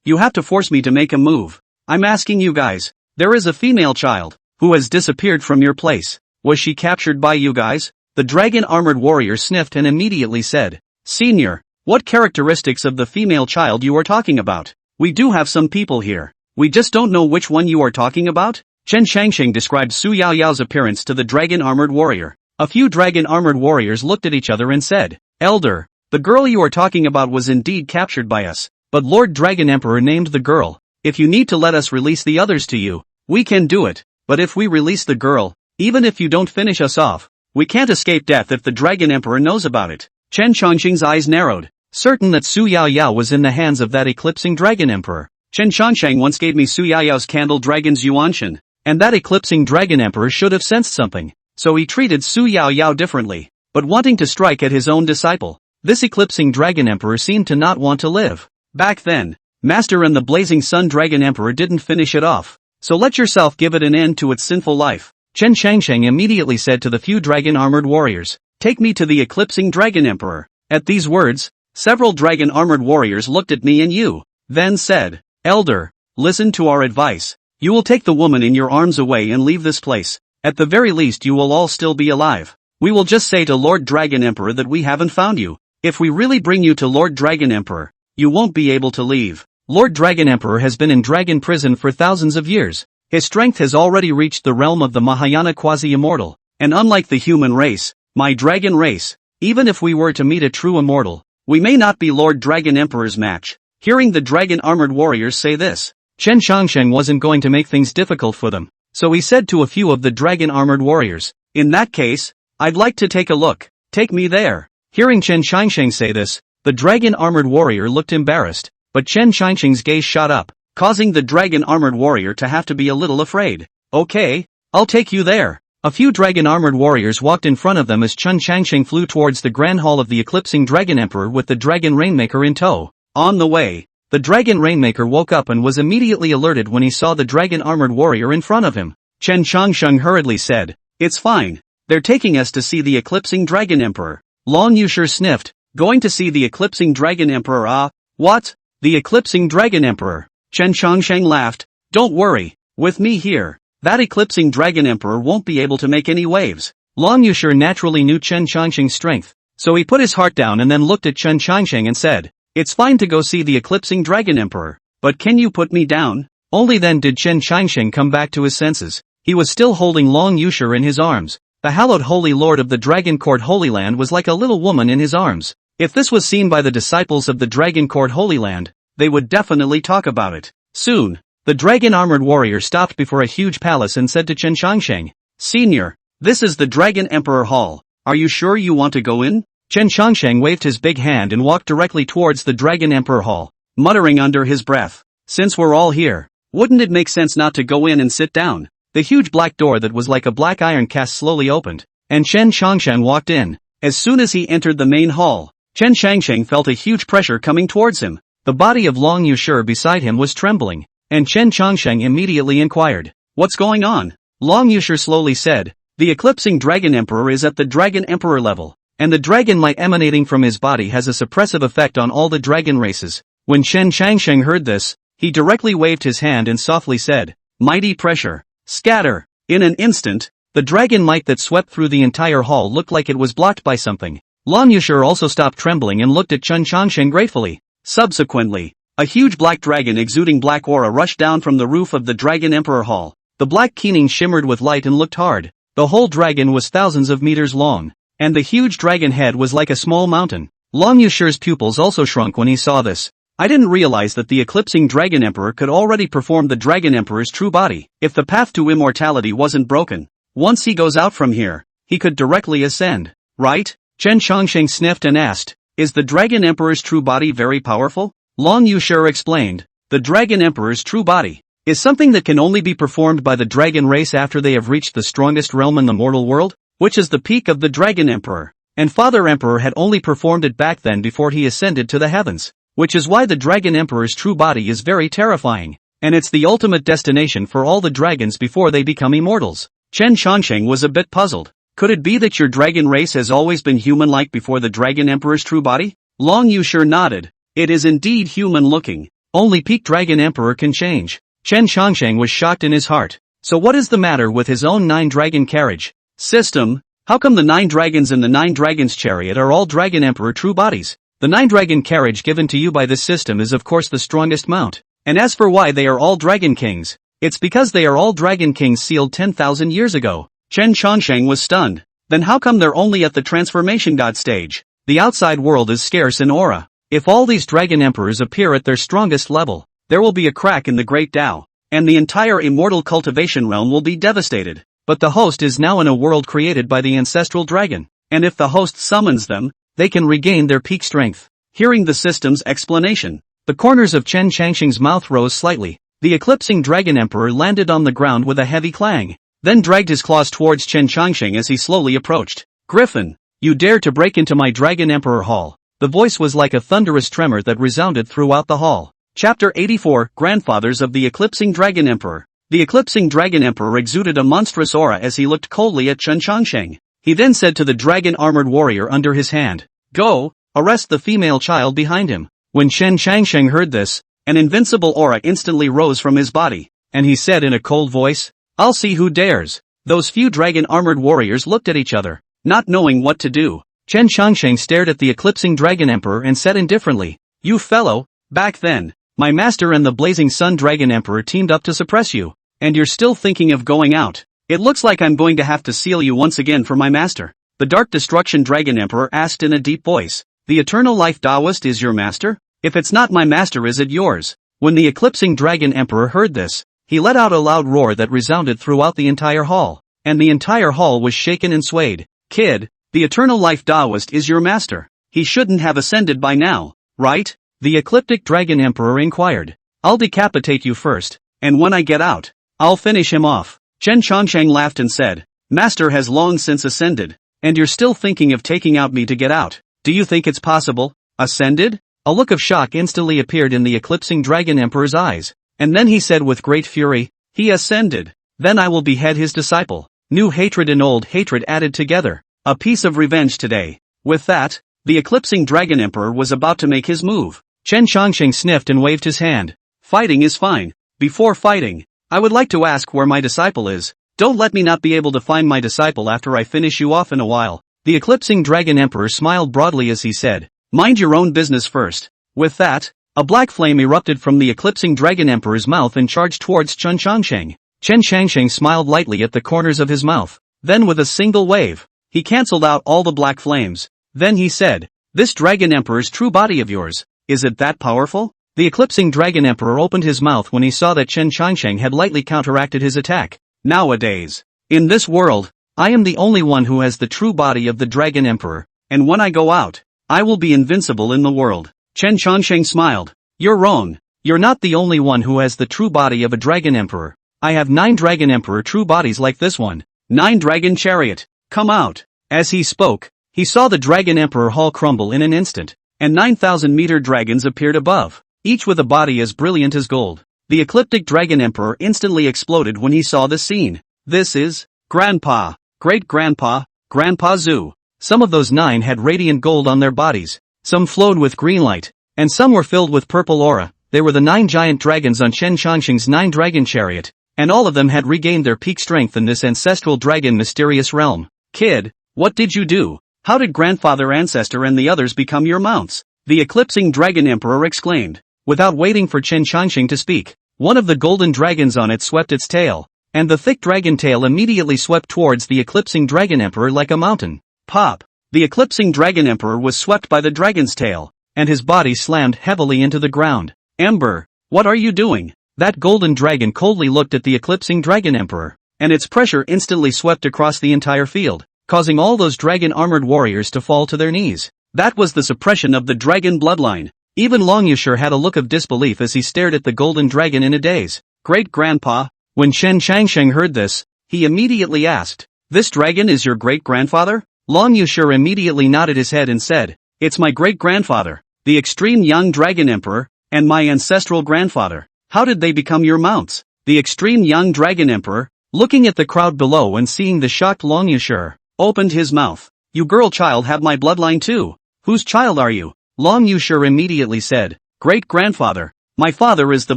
You have to force me to make a move. I'm asking you guys, there is a female child, who has disappeared from your place. Was she captured by you guys? The dragon-armored warrior sniffed and immediately said, Senior, what characteristics of the female child you are talking about? We do have some people here. We just don't know which one you are talking about? Chen Changsheng described Su Yaoyao's appearance to the dragon-armored warrior. A few dragon-armored warriors looked at each other and said, Elder, the girl you are talking about was indeed captured by us, but Lord Dragon Emperor named the girl. If you need to let us release the others to you, we can do it, but if we release the girl, even if you don't finish us off, we can't escape death if the Dragon Emperor knows about it. Chen Changsheng's eyes narrowed, certain that Su Yaoyao was in the hands of that eclipsing Dragon Emperor. Chen Changsheng once gave me Su Yaoyao's candle dragon's Yuanshan, and that eclipsing Dragon Emperor should have sensed something, so he treated Su Yaoyao differently, but wanting to strike at his own disciple. This eclipsing Dragon Emperor seemed to not want to live. Back then, Master and the Blazing Sun Dragon Emperor didn't finish it off, so let yourself give it an end to its sinful life. Chen Changsheng immediately said to the few dragon-armored warriors, Take me to the eclipsing dragon emperor. At these words, several dragon-armored warriors looked at me and you, then said, Elder, listen to our advice. You will take the woman in your arms away and leave this place. At the very least you will all still be alive. We will just say to Lord Dragon Emperor that we haven't found you. If we really bring you to Lord Dragon Emperor, you won't be able to leave. Lord Dragon Emperor has been in dragon prison for thousands of years. His strength has already reached the realm of the Mahayana quasi-immortal. And unlike the human race, my dragon race, even if we were to meet a true immortal, we may not be Lord Dragon Emperor's match. Hearing the dragon-armored warriors say this, Chen Changsheng wasn't going to make things difficult for them, so he said to a few of the dragon-armored warriors, in that case, I'd like to take a look. Take me there. Hearing Chen Changsheng say this, the dragon-armored warrior looked embarrassed, but Chen Changsheng's gaze shot up, causing the dragon-armored warrior to have to be a little afraid. Okay, I'll take you there. A few dragon-armored warriors walked in front of them as Chen Changsheng flew towards the Grand Hall of the Eclipsing Dragon Emperor with the Dragon Rainmaker in tow. On the way, the Dragon Rainmaker woke up and was immediately alerted when he saw the dragon-armored warrior in front of him. Chen Changsheng hurriedly said, It's fine. They're taking us to see the Eclipsing Dragon Emperor. Long Yushir sniffed, Going to see the Eclipsing Dragon Emperor? Ah, what? The Eclipsing Dragon Emperor. Chen Changsheng laughed, Don't worry, with me here, that Eclipsing Dragon Emperor won't be able to make any waves. Long Yushir naturally knew Chen Changsheng's strength, so he put his heart down and then looked at Chen Changsheng and said, It's fine to go see the Eclipsing Dragon Emperor, but can you put me down? Only then did Chen Changsheng come back to his senses. He was still holding Long Yushir in his arms. The hallowed Holy Lord of the Dragon Court Holy Land was like a little woman in his arms. If this was seen by the disciples of the Dragon Court Holy Land, they would definitely talk about it. Soon, the dragon-armored warrior stopped before a huge palace and said to Chen Changsheng, Senior, this is the Dragon Emperor Hall. Are you sure you want to go in? Chen Changsheng waved his big hand and walked directly towards the Dragon Emperor Hall, muttering under his breath, Since we're all here, wouldn't it make sense not to go in and sit down? The huge black door that was like a black iron cast slowly opened, and Chen Changsheng walked in. As soon as he entered the main hall, Chen Changsheng felt a huge pressure coming towards him. The body of Long Yushir beside him was trembling, and Chen Changsheng immediately inquired, What's going on? Long Yushir slowly said, The Eclipsing Dragon Emperor is at the Dragon Emperor level, and the dragon light emanating from his body has a suppressive effect on all the dragon races. When Chen Changsheng heard this, he directly waved his hand and softly said, Mighty pressure. Scatter! In an instant, the dragon light that swept through the entire hall looked like it was blocked by something. Long Yushir also stopped trembling and looked at Chen Changsheng gratefully. Subsequently, a huge black dragon exuding black aura rushed down from the roof of the Dragon Emperor Hall. The black keening shimmered with light and looked hard. The whole dragon was thousands of meters long, and the huge dragon head was like a small mountain. Long Yushir's pupils also shrunk when he saw this. I didn't realize that the Eclipsing Dragon Emperor could already perform the Dragon Emperor's true body. If the path to immortality wasn't broken, once he goes out from here, he could directly ascend, right? Chen Changsheng sniffed and asked, Is the Dragon Emperor's true body very powerful? Long Yushir explained, The Dragon Emperor's true body is something that can only be performed by the dragon race after they have reached the strongest realm in the mortal world, which is the peak of the Dragon Emperor, and Father Emperor had only performed it back then before he ascended to the heavens. Which is why the Dragon Emperor's true body is very terrifying, and it's the ultimate destination for all the dragons before they become immortals. Chen Changsheng was a bit puzzled. Could it be that your dragon race has always been human-like before the Dragon Emperor's true body? Long Yushir nodded. It is indeed human-looking. Only peak Dragon Emperor can change. Chen Changsheng was shocked in his heart. So what is the matter with his own 9-dragon carriage system? How come the 9 dragons in the 9 dragons chariot are all Dragon Emperor true bodies? The 9-dragon carriage given to you by this system is of course the strongest mount. And as for why they are all dragon kings, it's because they are all dragon kings sealed 10,000 years ago. Chen Changsheng was stunned. Then how come they're only at the transformation god stage? The outside world is scarce in aura. If all these dragon emperors appear at their strongest level, there will be a crack in the great Tao, and the entire immortal cultivation realm will be devastated. But the host is now in a world created by the ancestral dragon, and if the host summons them, they can regain their peak strength. Hearing the system's explanation, the corners of Chen Changsheng's mouth rose slightly. The Eclipsing Dragon Emperor landed on the ground with a heavy clang, then dragged his claws towards Chen Changsheng as he slowly approached. Griffin, you dare to break into my Dragon Emperor Hall. The voice was like a thunderous tremor that resounded throughout the hall. Chapter 84, Grandfathers of the Eclipsing Dragon Emperor. The Eclipsing Dragon Emperor exuded a monstrous aura as he looked coldly at Chen Changsheng. He then said to the dragon-armored warrior under his hand, "Go, arrest the female child behind him." When Chen Changsheng heard this, an invincible aura instantly rose from his body, and he said in a cold voice, "I'll see who dares." Those few dragon-armored warriors looked at each other, not knowing what to do. Chen Changsheng stared at the eclipsing dragon emperor and said indifferently, "You fellow, back then, my master and the blazing sun dragon emperor teamed up to suppress you, and you're still thinking of going out. It looks like I'm going to have to seal you once again for my master." The Dark Destruction Dragon Emperor asked in a deep voice, "The Eternal Life Taoist is your master? If it's not my master, is it yours?" When the Eclipsing Dragon Emperor heard this, he let out a loud roar that resounded throughout the entire hall, and the entire hall was shaken and swayed. "Kid, the Eternal Life Taoist is your master. He shouldn't have ascended by now, right?" The Ecliptic Dragon Emperor inquired. "I'll decapitate you first, and when I get out, I'll finish him off." Chen Changsheng laughed and said, "Master has long since ascended, and you're still thinking of taking out me to get out. Do you think it's possible? Ascended?" A look of shock instantly appeared in the Eclipsing Dragon Emperor's eyes, and then he said with great fury, "He ascended. Then I will behead his disciple." New hatred and old hatred added together. A piece of revenge today. With that, the Eclipsing Dragon Emperor was about to make his move. Chen Changsheng sniffed and waved his hand. "Fighting is fine. Before fighting, I would like to ask where my disciple is. Don't let me not be able to find my disciple after I finish you off in a while." The Eclipsing Dragon Emperor smiled broadly as he said, "Mind your own business first." With that, a black flame erupted from the Eclipsing Dragon Emperor's mouth and charged towards Chen Changsheng. Chen Changsheng smiled lightly at the corners of his mouth. Then with a single wave, he cancelled out all the black flames. Then he said, "This Dragon Emperor's true body of yours, is it that powerful?" The Eclipsing Dragon Emperor opened his mouth when he saw that Chen Changsheng had lightly counteracted his attack. "Nowadays, in this world, I am the only one who has the true body of the Dragon Emperor, and when I go out, I will be invincible in the world." Chen Changsheng smiled. "You're wrong. You're not the only one who has the true body of a Dragon Emperor. I have 9 Dragon Emperor true bodies like this one. 9 Dragon Chariot, come out." As he spoke, he saw the Dragon Emperor hall crumble in an instant, and 9,000-meter dragons appeared above, each with a body as brilliant as gold. The Ecliptic Dragon Emperor instantly exploded when he saw this scene. "This is Grandpa, Great-Grandpa, Grandpa Zhu." Some of those 9 had radiant gold on their bodies, some flowed with green light, and some were filled with purple aura. They were the 9 giant dragons on Chen Changsheng's 9 Dragon Chariot, and all of them had regained their peak strength in this ancestral dragon mysterious realm. "Kid, what did you do? How did Grandfather Ancestor and the others become your mounts?" the Eclipsing Dragon Emperor exclaimed. Without waiting for Chen Changsheng to speak, one of the golden dragons on it swept its tail, and the thick dragon tail immediately swept towards the Eclipsing Dragon Emperor like a mountain. Pop! The Eclipsing Dragon Emperor was swept by the dragon's tail, and his body slammed heavily into the ground. "Ember, what are you doing?" That golden dragon coldly looked at the Eclipsing Dragon Emperor, and its pressure instantly swept across the entire field, causing all those dragon-armored warriors to fall to their knees. That was the suppression of the dragon bloodline. Even Long Yushur had a look of disbelief as he stared at the golden dragon in a daze. "Great-grandpa?" When Chen Changsheng heard this, he immediately asked, "This dragon is your great-grandfather?" Long Yushur immediately nodded his head and said, "It's my great-grandfather, the extreme young dragon emperor, and my ancestral grandfather." "How did they become your mounts?" The extreme young dragon emperor, looking at the crowd below and seeing the shocked Long Yushur, opened his mouth. "You girl child have my bloodline too. Whose child are you?" Long Yushur immediately said, "Great-grandfather, my father is the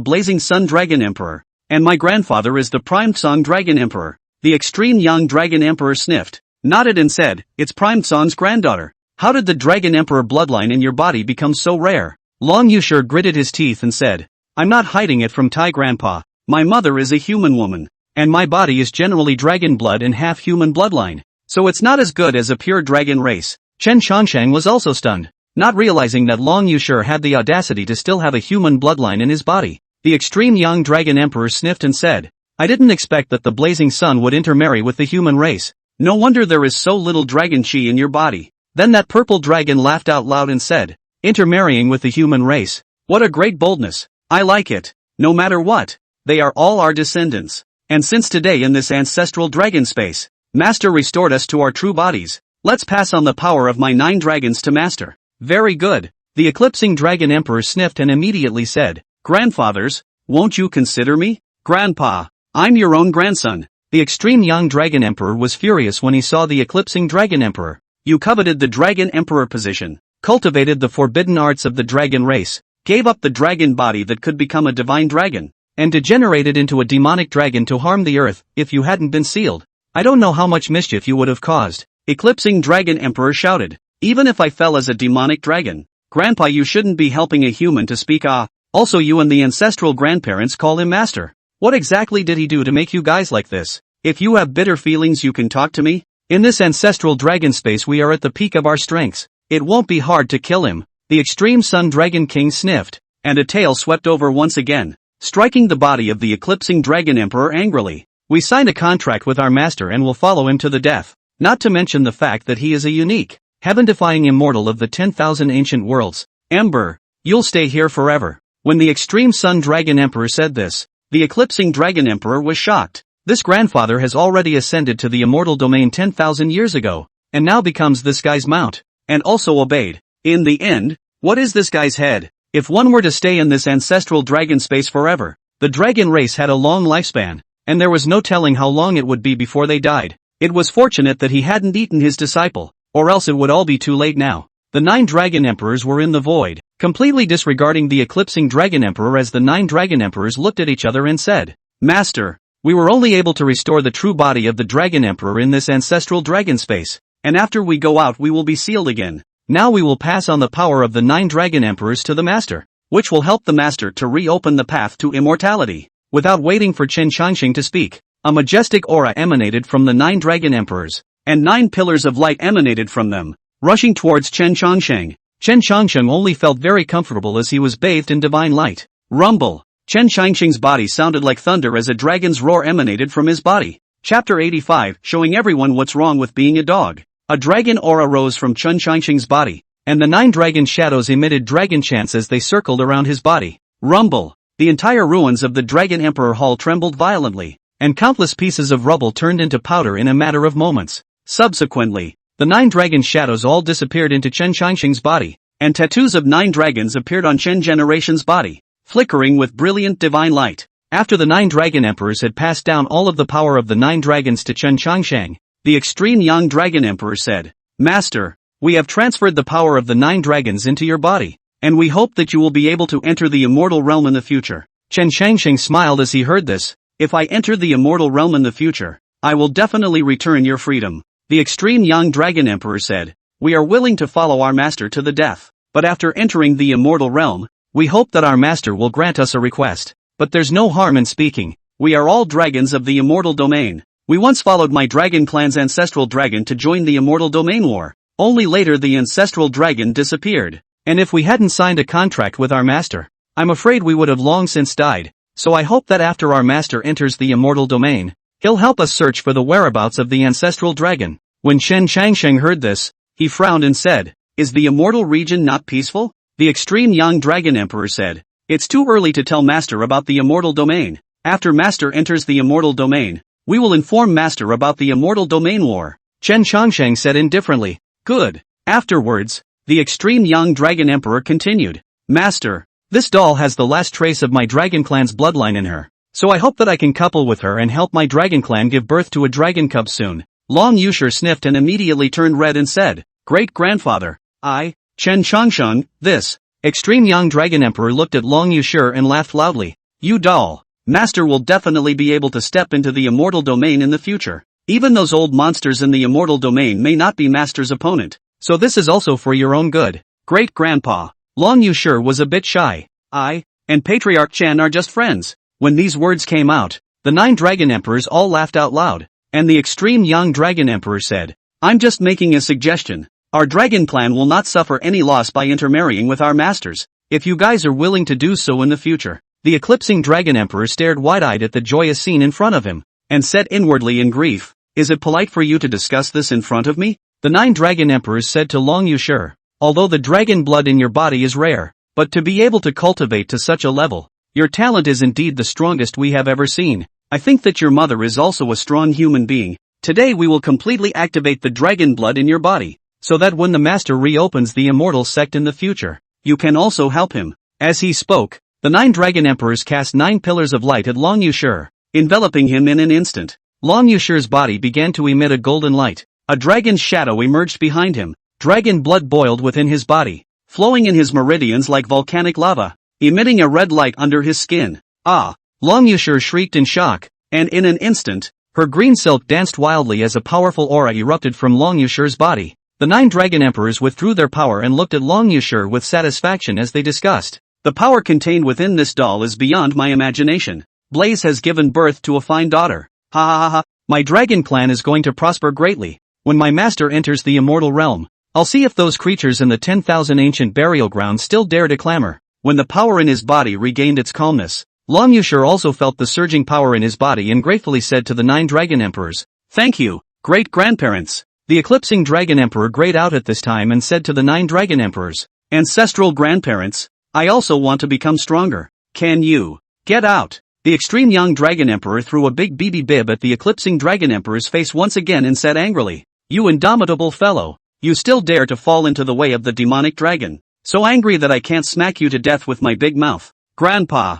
Blazing Sun Dragon Emperor, and my grandfather is the Prime Song Dragon Emperor." The extreme young dragon emperor sniffed, nodded and said, "It's Prime Song's granddaughter. How did the Dragon Emperor bloodline in your body become so rare?" Long Yushur gritted his teeth and said, "I'm not hiding it from Tai Grandpa. My mother is a human woman, and my body is generally dragon blood and half human bloodline, so it's not as good as a pure dragon race." Chen Changsheng was also stunned, not realizing that Long Yushur had the audacity to still have a human bloodline in his body. The extreme young dragon emperor sniffed and said, "I didn't expect that the Blazing Sun would intermarry with the human race. No wonder there is so little dragon chi in your body." Then that purple dragon laughed out loud and said, "Intermarrying with the human race? What a great boldness. I like it. No matter what, they are all our descendants. And since today in this ancestral dragon space, Master restored us to our true bodies, let's pass on the power of my 9 dragons to Master." "Very good." The Eclipsing Dragon Emperor sniffed and immediately said, "Grandfathers, won't you consider me?" "Grandpa, I'm your own grandson. The extreme young Dragon Emperor was furious when he saw the eclipsing Dragon Emperor. You coveted the Dragon Emperor position, cultivated the forbidden arts of the dragon race, gave up the dragon body that could become a divine dragon, and degenerated into a demonic dragon to harm the earth. If you hadn't been sealed, I don't know how much mischief you would have caused. Eclipsing Dragon Emperor shouted. Even if I fell as a demonic dragon, Grandpa, you shouldn't be helping a human to speak. Also you and the ancestral grandparents call him master. What exactly did he do to make you guys like this? If you have bitter feelings, you can talk to me. In this ancestral dragon space we are at the peak of our strengths. It won't be hard to kill him. The extreme Sun Dragon King sniffed, and a tail swept over once again, striking the body of the eclipsing Dragon Emperor angrily. We signed a contract with our master and will follow him to the death. Not to mention the fact that he is a unique, heaven-defying immortal of the 10,000 ancient worlds. Ember, you'll stay here forever. When the extreme Sun Dragon Emperor said this, the eclipsing Dragon Emperor was shocked. This grandfather has already ascended to the immortal domain 10,000 years ago, and now becomes this guy's mount, and also obeyed. In the end, what is this guy's head? If one were to stay in this ancestral dragon space forever, the dragon race had a long lifespan, and there was no telling how long it would be before they died. It was fortunate that he hadn't eaten his disciple, or else it would all be too late now. The 9 Dragon Emperors were in the void, completely disregarding the eclipsing Dragon Emperor as the 9 Dragon Emperors looked at each other and said, Master, we were only able to restore the true body of the Dragon Emperor in this ancestral dragon space, and after we go out we will be sealed again. Now we will pass on the power of the 9 Dragon Emperors to the Master, which will help the Master to reopen the path to immortality. Without waiting for Chen Changsheng to speak, a majestic aura emanated from the 9 Dragon Emperors, and 9 pillars of light emanated from them, rushing towards Chen Changsheng. Chen Changsheng only felt very comfortable as he was bathed in divine light. Rumble! Chen Changsheng's body sounded like thunder as a dragon's roar emanated from his body. Chapter 85, showing everyone what's wrong with being a dog. A dragon aura rose from Chen Changsheng's body, and the 9 dragon shadows emitted dragon chants as they circled around his body. Rumble! The entire ruins of the Dragon Emperor Hall trembled violently, and countless pieces of rubble turned into powder in a matter of moments. Subsequently, the 9 dragon shadows all disappeared into Chen Changsheng's body, and tattoos of 9 dragons appeared on Chen Generation's body, flickering with brilliant divine light. After the 9 Dragon Emperors had passed down all of the power of the 9 dragons to Chen Changsheng, the extreme young Dragon Emperor said, Master, we have transferred the power of the 9 dragons into your body, and we hope that you will be able to enter the immortal realm in the future. Chen Changsheng smiled as he heard this. If I enter the immortal realm in the future, I will definitely return your freedom. The extreme young Dragon Emperor said, we are willing to follow our master to the death, but after entering the immortal realm, we hope that our master will grant us a request. But there's no harm in speaking. We are all dragons of the immortal domain. We once followed my dragon clan's ancestral dragon to join the immortal domain war. Only later the ancestral dragon disappeared. And if we hadn't signed a contract with our master, I'm afraid we would have long since died. So I hope that after our master enters the immortal domain, he'll help us search for the whereabouts of the ancestral dragon. When Chen Changsheng heard this, he frowned and said, Is the immortal region not peaceful? The extreme young Dragon Emperor said, It's too early to tell Master about the immortal domain. After Master enters the immortal domain, we will inform Master about the immortal domain war. Chen Changsheng said indifferently, Good. Afterwards, the extreme young Dragon Emperor continued, Master, this doll has the last trace of my Dragon Clan's bloodline in her, so I hope that I can couple with her and help my Dragon Clan give birth to a dragon cub soon. Long Yushir sniffed and immediately turned red and said, Great-grandfather, Chen Changsheng, this. Extreme young Dragon Emperor looked at Long Yushir and laughed loudly. You doll. Master will definitely be able to step into the immortal domain in the future. Even those old monsters in the immortal domain may not be Master's opponent, so this is also for your own good. Great-grandpa. Long Yushir was a bit shy. I and Patriarch Chen are just friends. When these words came out, the 9 Dragon Emperors all laughed out loud, and the extreme young Dragon Emperor said, I'm just making a suggestion. Our dragon clan will not suffer any loss by intermarrying with our masters, if you guys are willing to do so in the future. The eclipsing Dragon Emperor stared wide-eyed at the joyous scene in front of him, and said inwardly in grief, Is it polite for you to discuss this in front of me? The 9 Dragon Emperors said to Long Yushir, Although the dragon blood in your body is rare, but to be able to cultivate to such a level, your talent is indeed the strongest we have ever seen. I think that your mother is also a strong human being. Today we will completely activate the dragon blood in your body, so that when the master reopens the immortal sect in the future, you can also help him. As he spoke, the 9 Dragon Emperors cast 9 pillars of light at Long Yushir, enveloping him in an instant. Long Yusher's body began to emit a golden light. A dragon's shadow emerged behind him. Dragon blood boiled within his body, flowing in his meridians like volcanic lava, emitting a red light under his skin. Ah! Long Yusher shrieked in shock, and in an instant, her green silk danced wildly as a powerful aura erupted from Long Yusher's body. The 9 dragon emperors withdrew their power and looked at Long Yusher with satisfaction as they discussed. The power contained within this doll is beyond my imagination. Blaze has given birth to a fine daughter. Ha ha ha ha, my dragon clan is going to prosper greatly. When my master enters the immortal realm, I'll see if those creatures in the 10,000 ancient burial grounds still dare to clamor. When the power in his body regained its calmness, Long Yusher also felt the surging power in his body and gratefully said to the 9 dragon emperors, "Thank you, great-grandparents." The eclipsing dragon emperor grayed out at this time and said to the 9 dragon emperors, "Ancestral grandparents, I also want to become stronger. Can you get out?" The extreme young dragon emperor threw a big BB bib at the eclipsing dragon emperor's face once again and said angrily, "You indomitable fellow, you still dare to fall into the way of the demonic dragon. So angry that I can't smack you to death with my big mouth. Grandpa,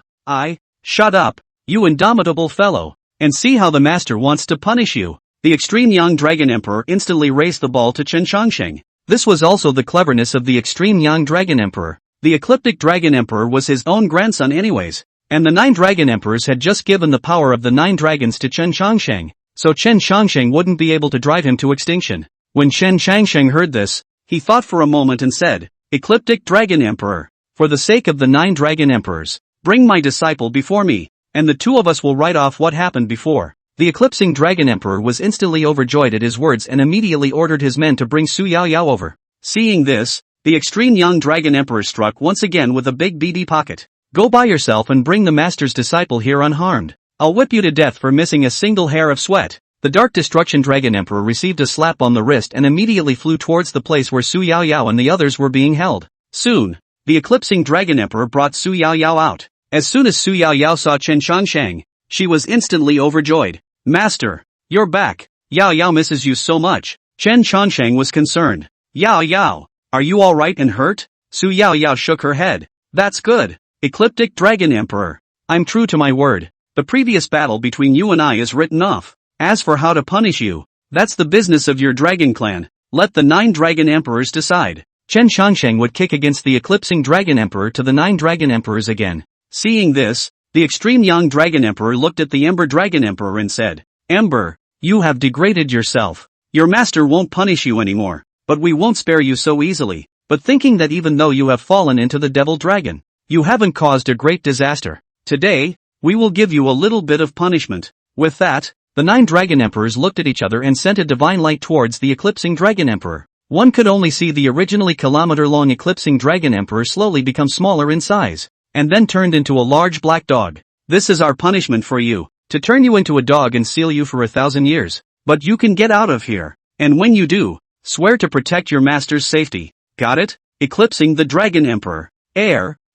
shut up, you indomitable fellow, and see how the master wants to punish you." The extreme young dragon emperor instantly raised the ball to Chen Chongsheng. This was also the cleverness of the extreme young dragon emperor. The ecliptic dragon emperor was his own grandson anyways, and the 9 dragon emperors had just given the power of the 9 dragons to Chen Chongsheng, so Chen Chongsheng wouldn't be able to drive him to extinction. When Chen Chongsheng heard this, he thought for a moment and said, "Ecliptic dragon emperor, for the sake of the 9 dragon emperors, bring my disciple before me, and the 2 of us will write off what happened before." The eclipsing dragon emperor was instantly overjoyed at his words and immediately ordered his men to bring Su Yao Yao over. Seeing this, the extreme young dragon emperor struck once again with a big BD pocket. "Go by yourself and bring the master's disciple here unharmed. I'll whip you to death for missing a single hair of sweat." The dark destruction dragon emperor received a slap on the wrist and immediately flew towards the place where Su Yao Yao and the others were being held. Soon, the eclipsing dragon emperor brought Su Yao Yao out. As soon as Su Yao Yao saw Chen Chongsheng, she was instantly overjoyed. "Master, you're back. Yao Yao misses you so much." Chen Chongsheng was concerned. "Yao Yao, are you alright and hurt?" Su Yao Yao shook her head. "That's good. Ecliptic Dragon Emperor. I'm true to my word. The previous battle between you and I is written off. As for how to punish you, that's the business of your dragon clan. Let the 9 dragon emperors decide." Chen Chongsheng would kick against the eclipsing dragon emperor to the 9 dragon emperors again. Seeing this, the extreme young dragon emperor looked at the Ember dragon emperor and said, "Ember, you have degraded yourself. Your master won't punish you anymore, but we won't spare you so easily." But thinking that even though you have fallen into the devil dragon, you haven't caused a great disaster. Today, we will give you a little bit of punishment. With that, the 9 dragon emperors looked at each other and sent a divine light towards the eclipsing dragon emperor. One could only see the originally kilometer-long eclipsing dragon emperor slowly become smaller in size, and then turned into a large black dog. "This is our punishment for you, to turn you into a dog and seal you for 1,000 years. But you can get out of here, and when you do, swear to protect your master's safety. Got it?" Eclipsing the dragon emperor.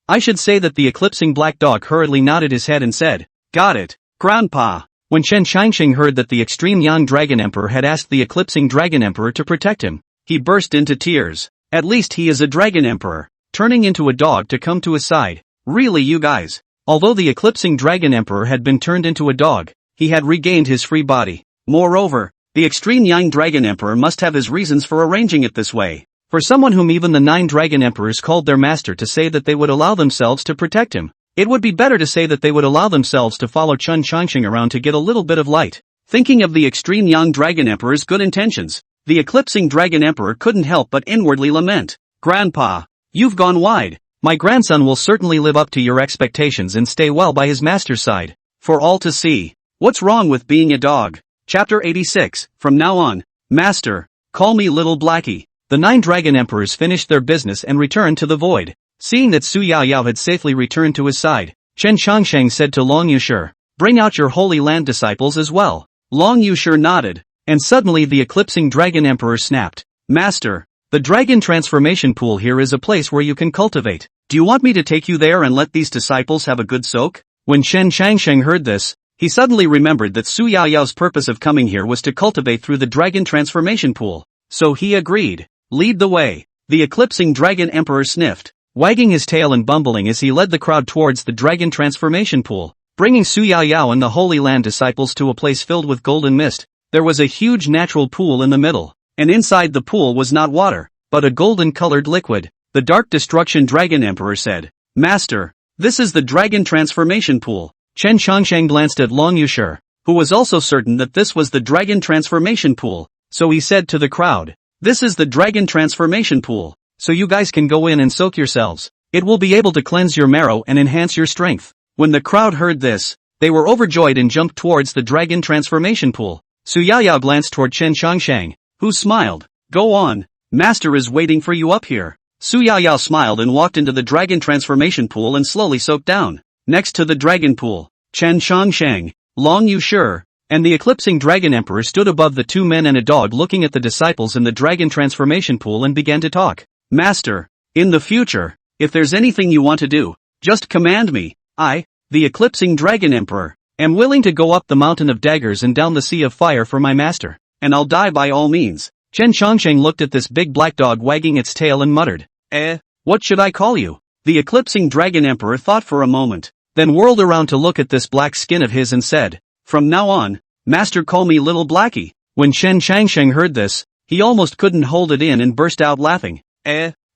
I should say that the eclipsing black dog hurriedly nodded his head and said, "Got it, Grandpa." When Chen Chongsheng heard that the extreme young dragon emperor had asked the eclipsing dragon emperor to protect him, he burst into tears. At least he is a dragon emperor, turning into a dog to come to his side. Really, you guys? Although the eclipsing dragon emperor had been turned into a dog, he had regained his free body. Moreover, the extreme young dragon emperor must have his reasons for arranging it this way. For someone whom even the 9 dragon emperors called their master to say that they would allow themselves to protect him, it would be better to say that they would allow themselves to follow Chen Chongsheng around to get a little bit of light. Thinking of the extreme young dragon emperor's good intentions, the eclipsing dragon emperor couldn't help but inwardly lament. "Grandpa, you've gone wide. My grandson will certainly live up to your expectations and stay well by his master's side, for all to see. What's wrong with being a dog?" Chapter 86, From now on, Master, call me Little Blackie. The 9 dragon emperors finished their business and returned to the void. Seeing that Su Yao Yao had safely returned to his side, Chen Chongsheng said to Long Yusher, "Bring out your Holy Land disciples as well." Long Yusher nodded, and suddenly the eclipsing dragon emperor snapped. "Master, the dragon transformation pool here is a place where you can cultivate. Do you want me to take you there and let these disciples have a good soak?" When Chen Chongsheng heard this, he suddenly remembered that Su Yao Yao's purpose of coming here was to cultivate through the dragon transformation pool. So he agreed. "Lead the way." The eclipsing dragon emperor sniffed, wagging his tail and bumbling as he led the crowd towards the dragon transformation pool. bringing Su Yaoyao and the Holy Land disciples to a place filled with golden mist. There was a huge natural pool in the middle, and inside the pool was not water, but a golden-colored liquid. The Dark Destruction Dragon Emperor said, "Master, this is the Dragon Transformation Pool." Chen Chongsheng glanced at Long Yushur, who was also certain that this was the Dragon Transformation Pool, so he said to the crowd, "This is the Dragon Transformation Pool, so you guys can go in and soak yourselves. It will be able to cleanse your marrow and enhance your strength." When the crowd heard this, they were overjoyed and jumped towards the Dragon Transformation Pool. Su Yaoyao glanced toward Chen Chongsheng, who smiled. "Go on, Master is waiting for you up here." Su Yaoyao smiled and walked into the Dragon Transformation Pool and slowly soaked down. Next to the Dragon Pool, Chen Chongsheng, Long Yushur, and the Eclipsing Dragon Emperor stood above the two men and a dog looking at the disciples in the Dragon Transformation Pool and began to talk. "Master, in the future, if there's anything you want to do, just command me. I, the Eclipsing Dragon Emperor, am willing to go up the mountain of daggers and down the sea of fire for my master, and I'll die by all means." Chen Chongsheng looked at this big black dog wagging its tail and muttered, "What should I call you?" The Eclipsing Dragon Emperor thought for a moment, then whirled around to look at this black skin of his and said, "From now on, Master, call me Little Blackie." When Chen Chongsheng heard this, he almost couldn't hold it in and burst out laughing.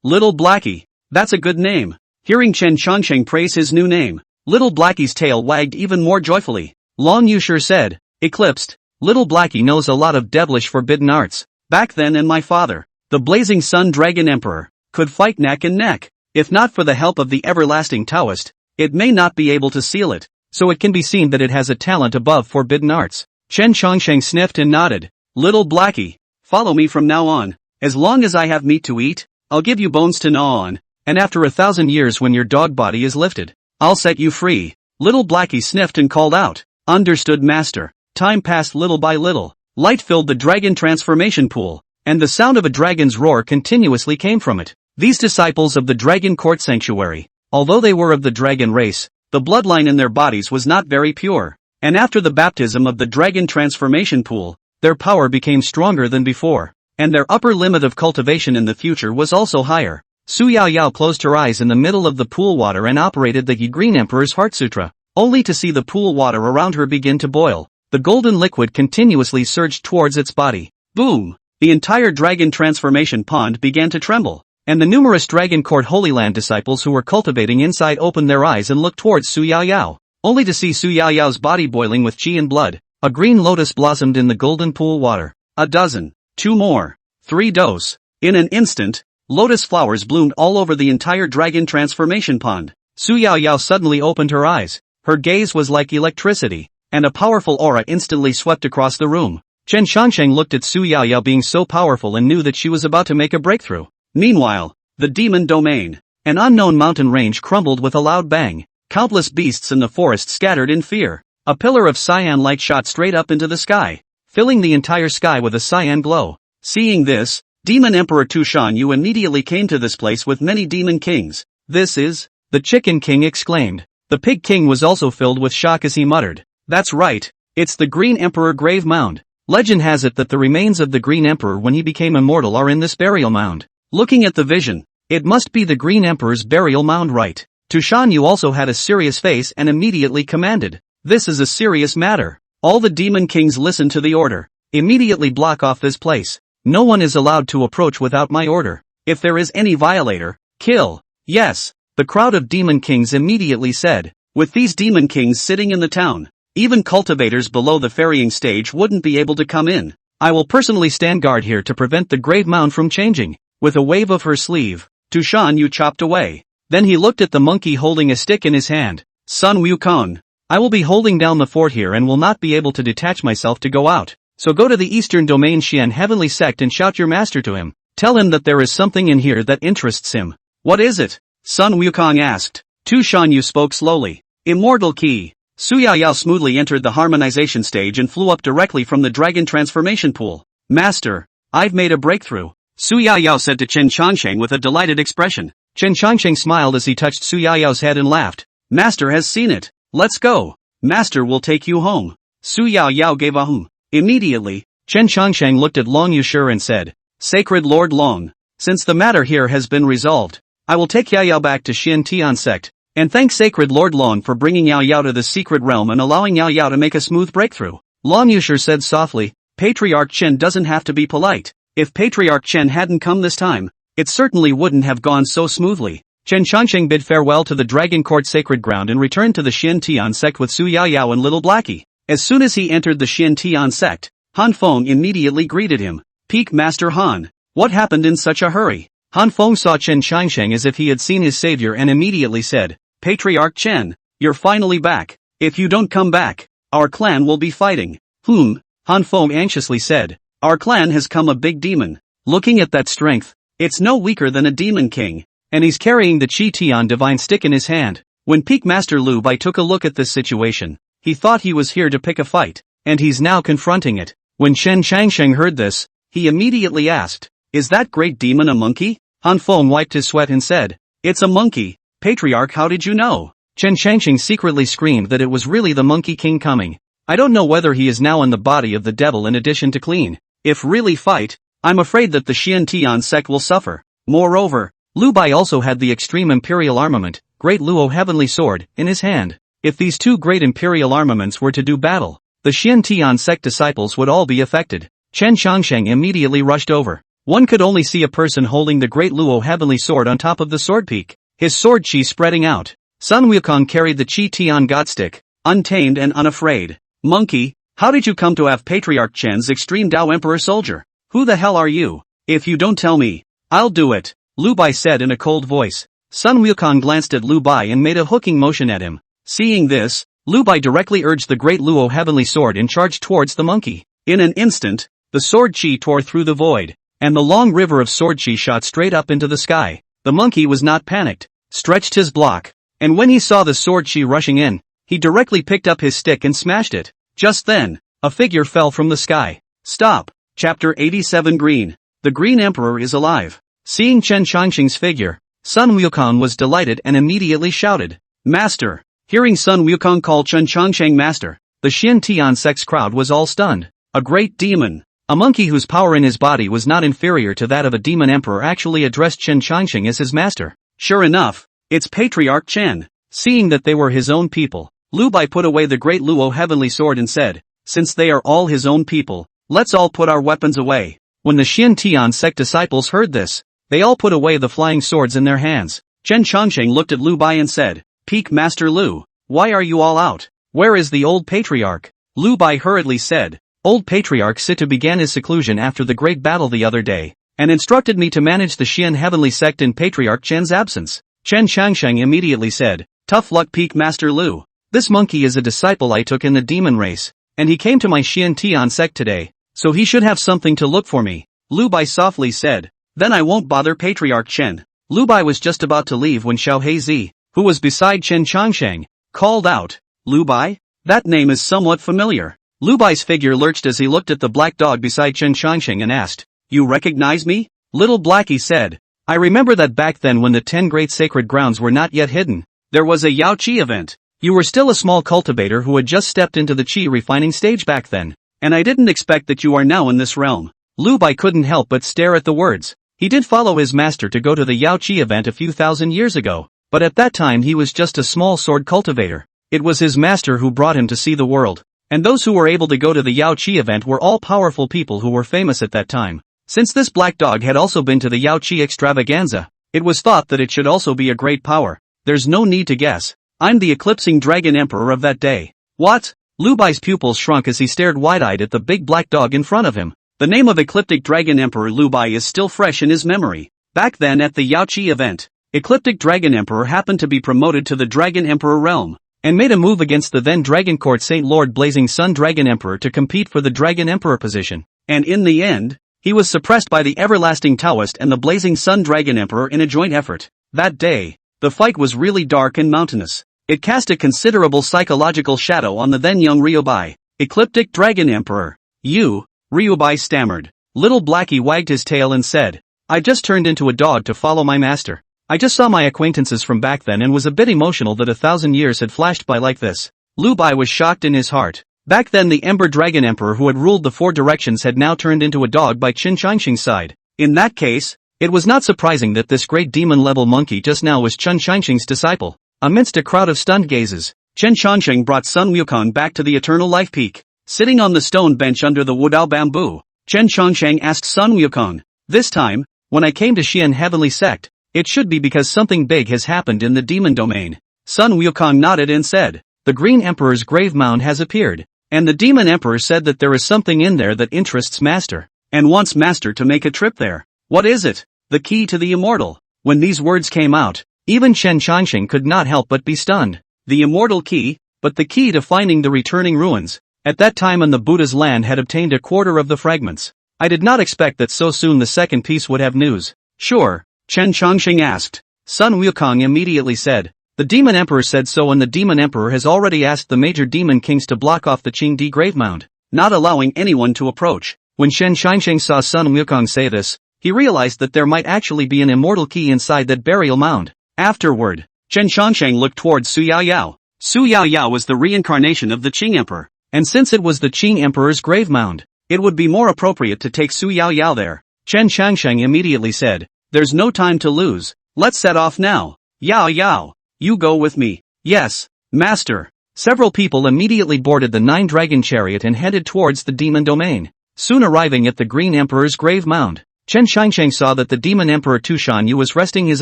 Little Blackie, that's a good name." Hearing Chen Chongsheng praise his new name, Little Blackie's tail wagged even more joyfully. Long Yushur said, "Eclipsed, Little Blackie knows a lot of devilish forbidden arts. Back then and my father, the Blazing Sun Dragon Emperor, could fight neck and neck. If not for the help of the everlasting Taoist, it may not be able to seal it, so it can be seen that it has a talent above forbidden arts." Chen Chongsheng sniffed and nodded. "Little Blackie, follow me from now on. As long as I have meat to eat, I'll give you bones to gnaw on, and after 1,000 years when your dog body is lifted, I'll set you free." Little Blackie sniffed and called out, "Understood, Master." Time passed little by little. Light filled the Dragon Transformation Pool, and the sound of a dragon's roar continuously came from it. These disciples of the Dragon Court Sanctuary, although they were of the dragon race, the bloodline in their bodies was not very pure, and after the baptism of the Dragon Transformation Pool, their power became stronger than before, and their upper limit of cultivation in the future was also higher. Su Yaoyao closed her eyes in the middle of the pool water and operated the Green Emperor's Heart Sutra, only to see the pool water around her begin to boil. The golden liquid continuously surged towards its body. Boom! The entire Dragon Transformation Pond began to tremble, and the numerous Dragon Court Holy Land disciples who were cultivating inside opened their eyes and looked towards Su Yaoyao, only to see Su Yaoyao's body boiling with qi and blood. A green lotus blossomed in the golden pool water. A dozen, 2 more, 3 dose. In an instant, lotus flowers bloomed all over the entire Dragon Transformation Pond. Su Yaoyao suddenly opened her eyes. Her gaze was like electricity, and a powerful aura instantly swept across the room. Chen Chongsheng looked at Su Yaoyao being so powerful and knew that she was about to make a breakthrough. Meanwhile, the demon domain, an unknown mountain range, crumbled with a loud bang. Countless beasts in the forest scattered in fear. A pillar of cyan light shot straight up into the sky, filling the entire sky with a cyan glow. Seeing this, Demon Emperor Tu Shanyu immediately came to this place with many demon kings. "This is..." the Chicken King exclaimed. The Pig King was also filled with shock as he muttered, "That's right, it's the Green Emperor grave mound. Legend has it that the remains of the Green Emperor when he became immortal are in this burial mound." Looking at the vision, it must be the Green Emperor's burial mound, right? Tu Shanyu also had a serious face and immediately commanded, "This is a serious matter. All the demon kings listen to the order. Immediately block off this place. No one is allowed to approach without my order. If there is any violator, kill." "Yes," the crowd of demon kings immediately said. With these demon kings sitting in the town, even cultivators below the ferrying stage wouldn't be able to come in. "I will personally stand guard here to prevent the grave mound from changing." With a wave of her sleeve, Tu Shanyu chopped away. Then he looked at the monkey holding a stick in his hand. "Sun Wukong, I will be holding down the fort here and will not be able to detach myself to go out. So go to the Eastern Domain Xian Heavenly Sect and shout your master to him. Tell him that there is something in here that interests him." "What is it?" Sun Wukong asked. Tu Shanyu spoke slowly. "Immortal Key." Su Yaoyao smoothly entered the harmonization stage and flew up directly from the Dragon Transformation Pool. "Master, I've made a breakthrough," Su Yaoyao said to Chen Chongsheng with a delighted expression. Chen Chongsheng smiled as he touched Su Yaoyao's head and laughed. "Master has seen it. Let's go. Master will take you home." Su Yaoyao gave a hum. Immediately, Chen Chongsheng looked at Long Yushur and said, "Sacred Lord Long, since the matter here has been resolved, I will take Yaoyao back to Xin Tian sect, And thank Sacred Lord Long for bringing Yao Yao to the secret realm and allowing Yao Yao to make a smooth breakthrough. Long Yusher said softly, Patriarch Chen doesn't have to be polite. If Patriarch Chen hadn't come this time, it certainly wouldn't have gone so smoothly. Chen Changsheng bid farewell to the Dragon Court sacred ground and returned to the Xian Tian sect with Su Yao Yao and Little Blackie. As soon as he entered the Xian Tian sect, Han Feng immediately greeted him. Peak Master Han. What happened in such a hurry? Han Feng saw Chen Changsheng as if he had seen his savior and immediately said, Patriarch Chen, you're finally back. If you don't come back, our clan will be fighting. Han Feng anxiously said. Our clan has come a big demon. Looking at that strength, it's no weaker than a demon king. And he's carrying the Qi Tian divine stick in his hand. When Peak Master Lu Bai took a look at this situation, he thought he was here to pick a fight, and he's now confronting it. When Chen Changsheng heard this, he immediately asked, Is that great demon a monkey? Han Feng wiped his sweat and said, It's a monkey. Patriarch, how did you know? Chen Changsheng secretly screamed that it was really the Monkey King coming. I don't know whether he is now in the body of the devil in addition to clean. If really fight, I'm afraid that the Xian Tian sect will suffer. Moreover, Lu Bai also had the extreme imperial armament, Great Luo Heavenly Sword, in his hand. If these two great imperial armaments were to do battle, the Xian Tian sect disciples would all be affected. Chen Changsheng immediately rushed over. One could only see a person holding the Great Luo Heavenly Sword on top of the sword peak, his sword chi spreading out. Sun Wukong carried the Qi Tian God stick, untamed and unafraid. Monkey, how did you come to have Patriarch Chen's extreme Dao Emperor soldier? Who the hell are you? If you don't tell me, I'll do it, Lu Bai said in a cold voice. Sun Wukong glanced at Lu Bai and made a hooking motion at him. Seeing this, Lu Bai directly urged the Great Luo Heavenly Sword and charged towards the monkey. In an instant, the sword chi tore through the void, and the long river of sword chi shot straight up into the sky. The monkey was not panicked, stretched his block, and when he saw the sword chi rushing in, he directly picked up his stick and smashed it. Just then, a figure fell from the sky. Stop. Chapter 87 Green. The Green Emperor is alive. Seeing Chen Changsheng's figure, Sun Wukong was delighted and immediately shouted, Master! Hearing Sun Wukong call Chen Changsheng Master, the Xian Tian sect's crowd was all stunned. A great demon, a monkey whose power in his body was not inferior to that of a demon emperor, actually addressed Chen Changsheng as his master. Sure enough, it's Patriarch Chen. Seeing that they were his own people, Lu Bai put away the Great Luo Heavenly Sword and said, Since they are all his own people, let's all put our weapons away. When the Xian Tian sect disciples heard this, they all put away the flying swords in their hands. Chen Changsheng looked at Lu Bai and said, Peak Master Lu, why are you all out? Where is the old patriarch? Lu Bai hurriedly said, Old Patriarch Situ began his seclusion after the great battle the other day, and instructed me to manage the Xian Heavenly Sect in Patriarch Chen's absence. Chen Changsheng immediately said, Tough luck Peak Master Lu. This monkey is a disciple I took in the demon race, and he came to my Xian Tian sect today, so he should have something to look for me. Lu Bai softly said, Then I won't bother Patriarch Chen. Lu Bai was just about to leave when Xiao Heizi, who was beside Chen Changsheng, called out, Lu Bai? That name is somewhat familiar. Lu Bai's figure lurched as he looked at the black dog beside Chen Changsheng and asked, You recognize me? Little Blackie said, I remember that back then when the 10 great sacred grounds were not yet hidden, there was a Yao Qi event. You were still a small cultivator who had just stepped into the Qi refining stage back then, and I didn't expect that you are now in this realm. Lu Bai couldn't help but stare at the words. He did follow his master to go to the Yao Qi event a few thousand years ago, but at that time he was just a small sword cultivator. It was his master who brought him to see the world, and those who were able to go to the Yao Qi event were all powerful people who were famous at that time. Since this black dog had also been to the Yao Qi extravaganza, it was thought that it should also be a great power. There's no need to guess. I'm the eclipsing dragon emperor of that day. What? Lu Bai's pupils shrunk as he stared wide-eyed at the big black dog in front of him. The name of ecliptic dragon emperor Lu Bai is still fresh in his memory. Back then at the Yao Qi event, ecliptic dragon emperor happened to be promoted to the dragon emperor realm, and made a move against the then Dragon Court Saint Lord Blazing Sun Dragon Emperor to compete for the Dragon Emperor position. And in the end, he was suppressed by the Everlasting Taoist and the Blazing Sun Dragon Emperor in a joint effort. That day, the fight was really dark and mountainous. It cast a considerable psychological shadow on the then young Ryubai, ecliptic dragon emperor. You, Ryubai stammered. Little Blackie wagged his tail and said, I just turned into a dog to follow my master. I just saw my acquaintances from back then and was a bit emotional that 1,000 years had flashed by like this. Lu Bai was shocked in his heart. Back then the Ember Dragon Emperor who had ruled the 4 directions had now turned into a dog by Chen Changsheng's side. In that case, it was not surprising that this great demon-level monkey just now was Chen Changsheng's disciple. Amidst a crowd of stunned gazes, Chen Changsheng brought Sun Wukong back to the eternal life peak. Sitting on the stone bench under the Wudao bamboo, Chen Changsheng asked Sun Wukong, "This time, when I came to Xian Heavenly Sect, it should be because something big has happened in the demon domain." Sun Wukong nodded and said, "The Green Emperor's grave mound has appeared, and the Demon Emperor said that there is something in there that interests Master, and wants Master to make a trip there." "What is it?" "The key to the immortal." When these words came out, even Chen Changsheng could not help but be stunned. The immortal key, but the key to finding the returning ruins. At that time on the Buddha's land had obtained a quarter of the fragments. I did not expect that so soon the second piece would have news. "Sure?" Chen Changsheng asked. Sun Wukong immediately said, "The Demon Emperor said so, and the Demon Emperor has already asked the major demon kings to block off the Qingdi grave mound, not allowing anyone to approach." When Chen Changsheng saw Sun Wukong say this, he realized that there might actually be an immortal key inside that burial mound. Afterward, Chen Changsheng looked towards Su Yaoyao. Su Yaoyao was the reincarnation of the Qing Emperor, and since it was the Qing Emperor's grave mound, it would be more appropriate to take Su Yaoyao there. Chen Changsheng immediately said, "There's no time to lose. Let's set off now. Yao Yao, you go with me." "Yes, Master." Several people immediately boarded the 9-dragon chariot and headed towards the demon domain. Soon arriving at the Green Emperor's grave mound, Chen Changsheng saw that the Demon Emperor Tushan Yu was resting his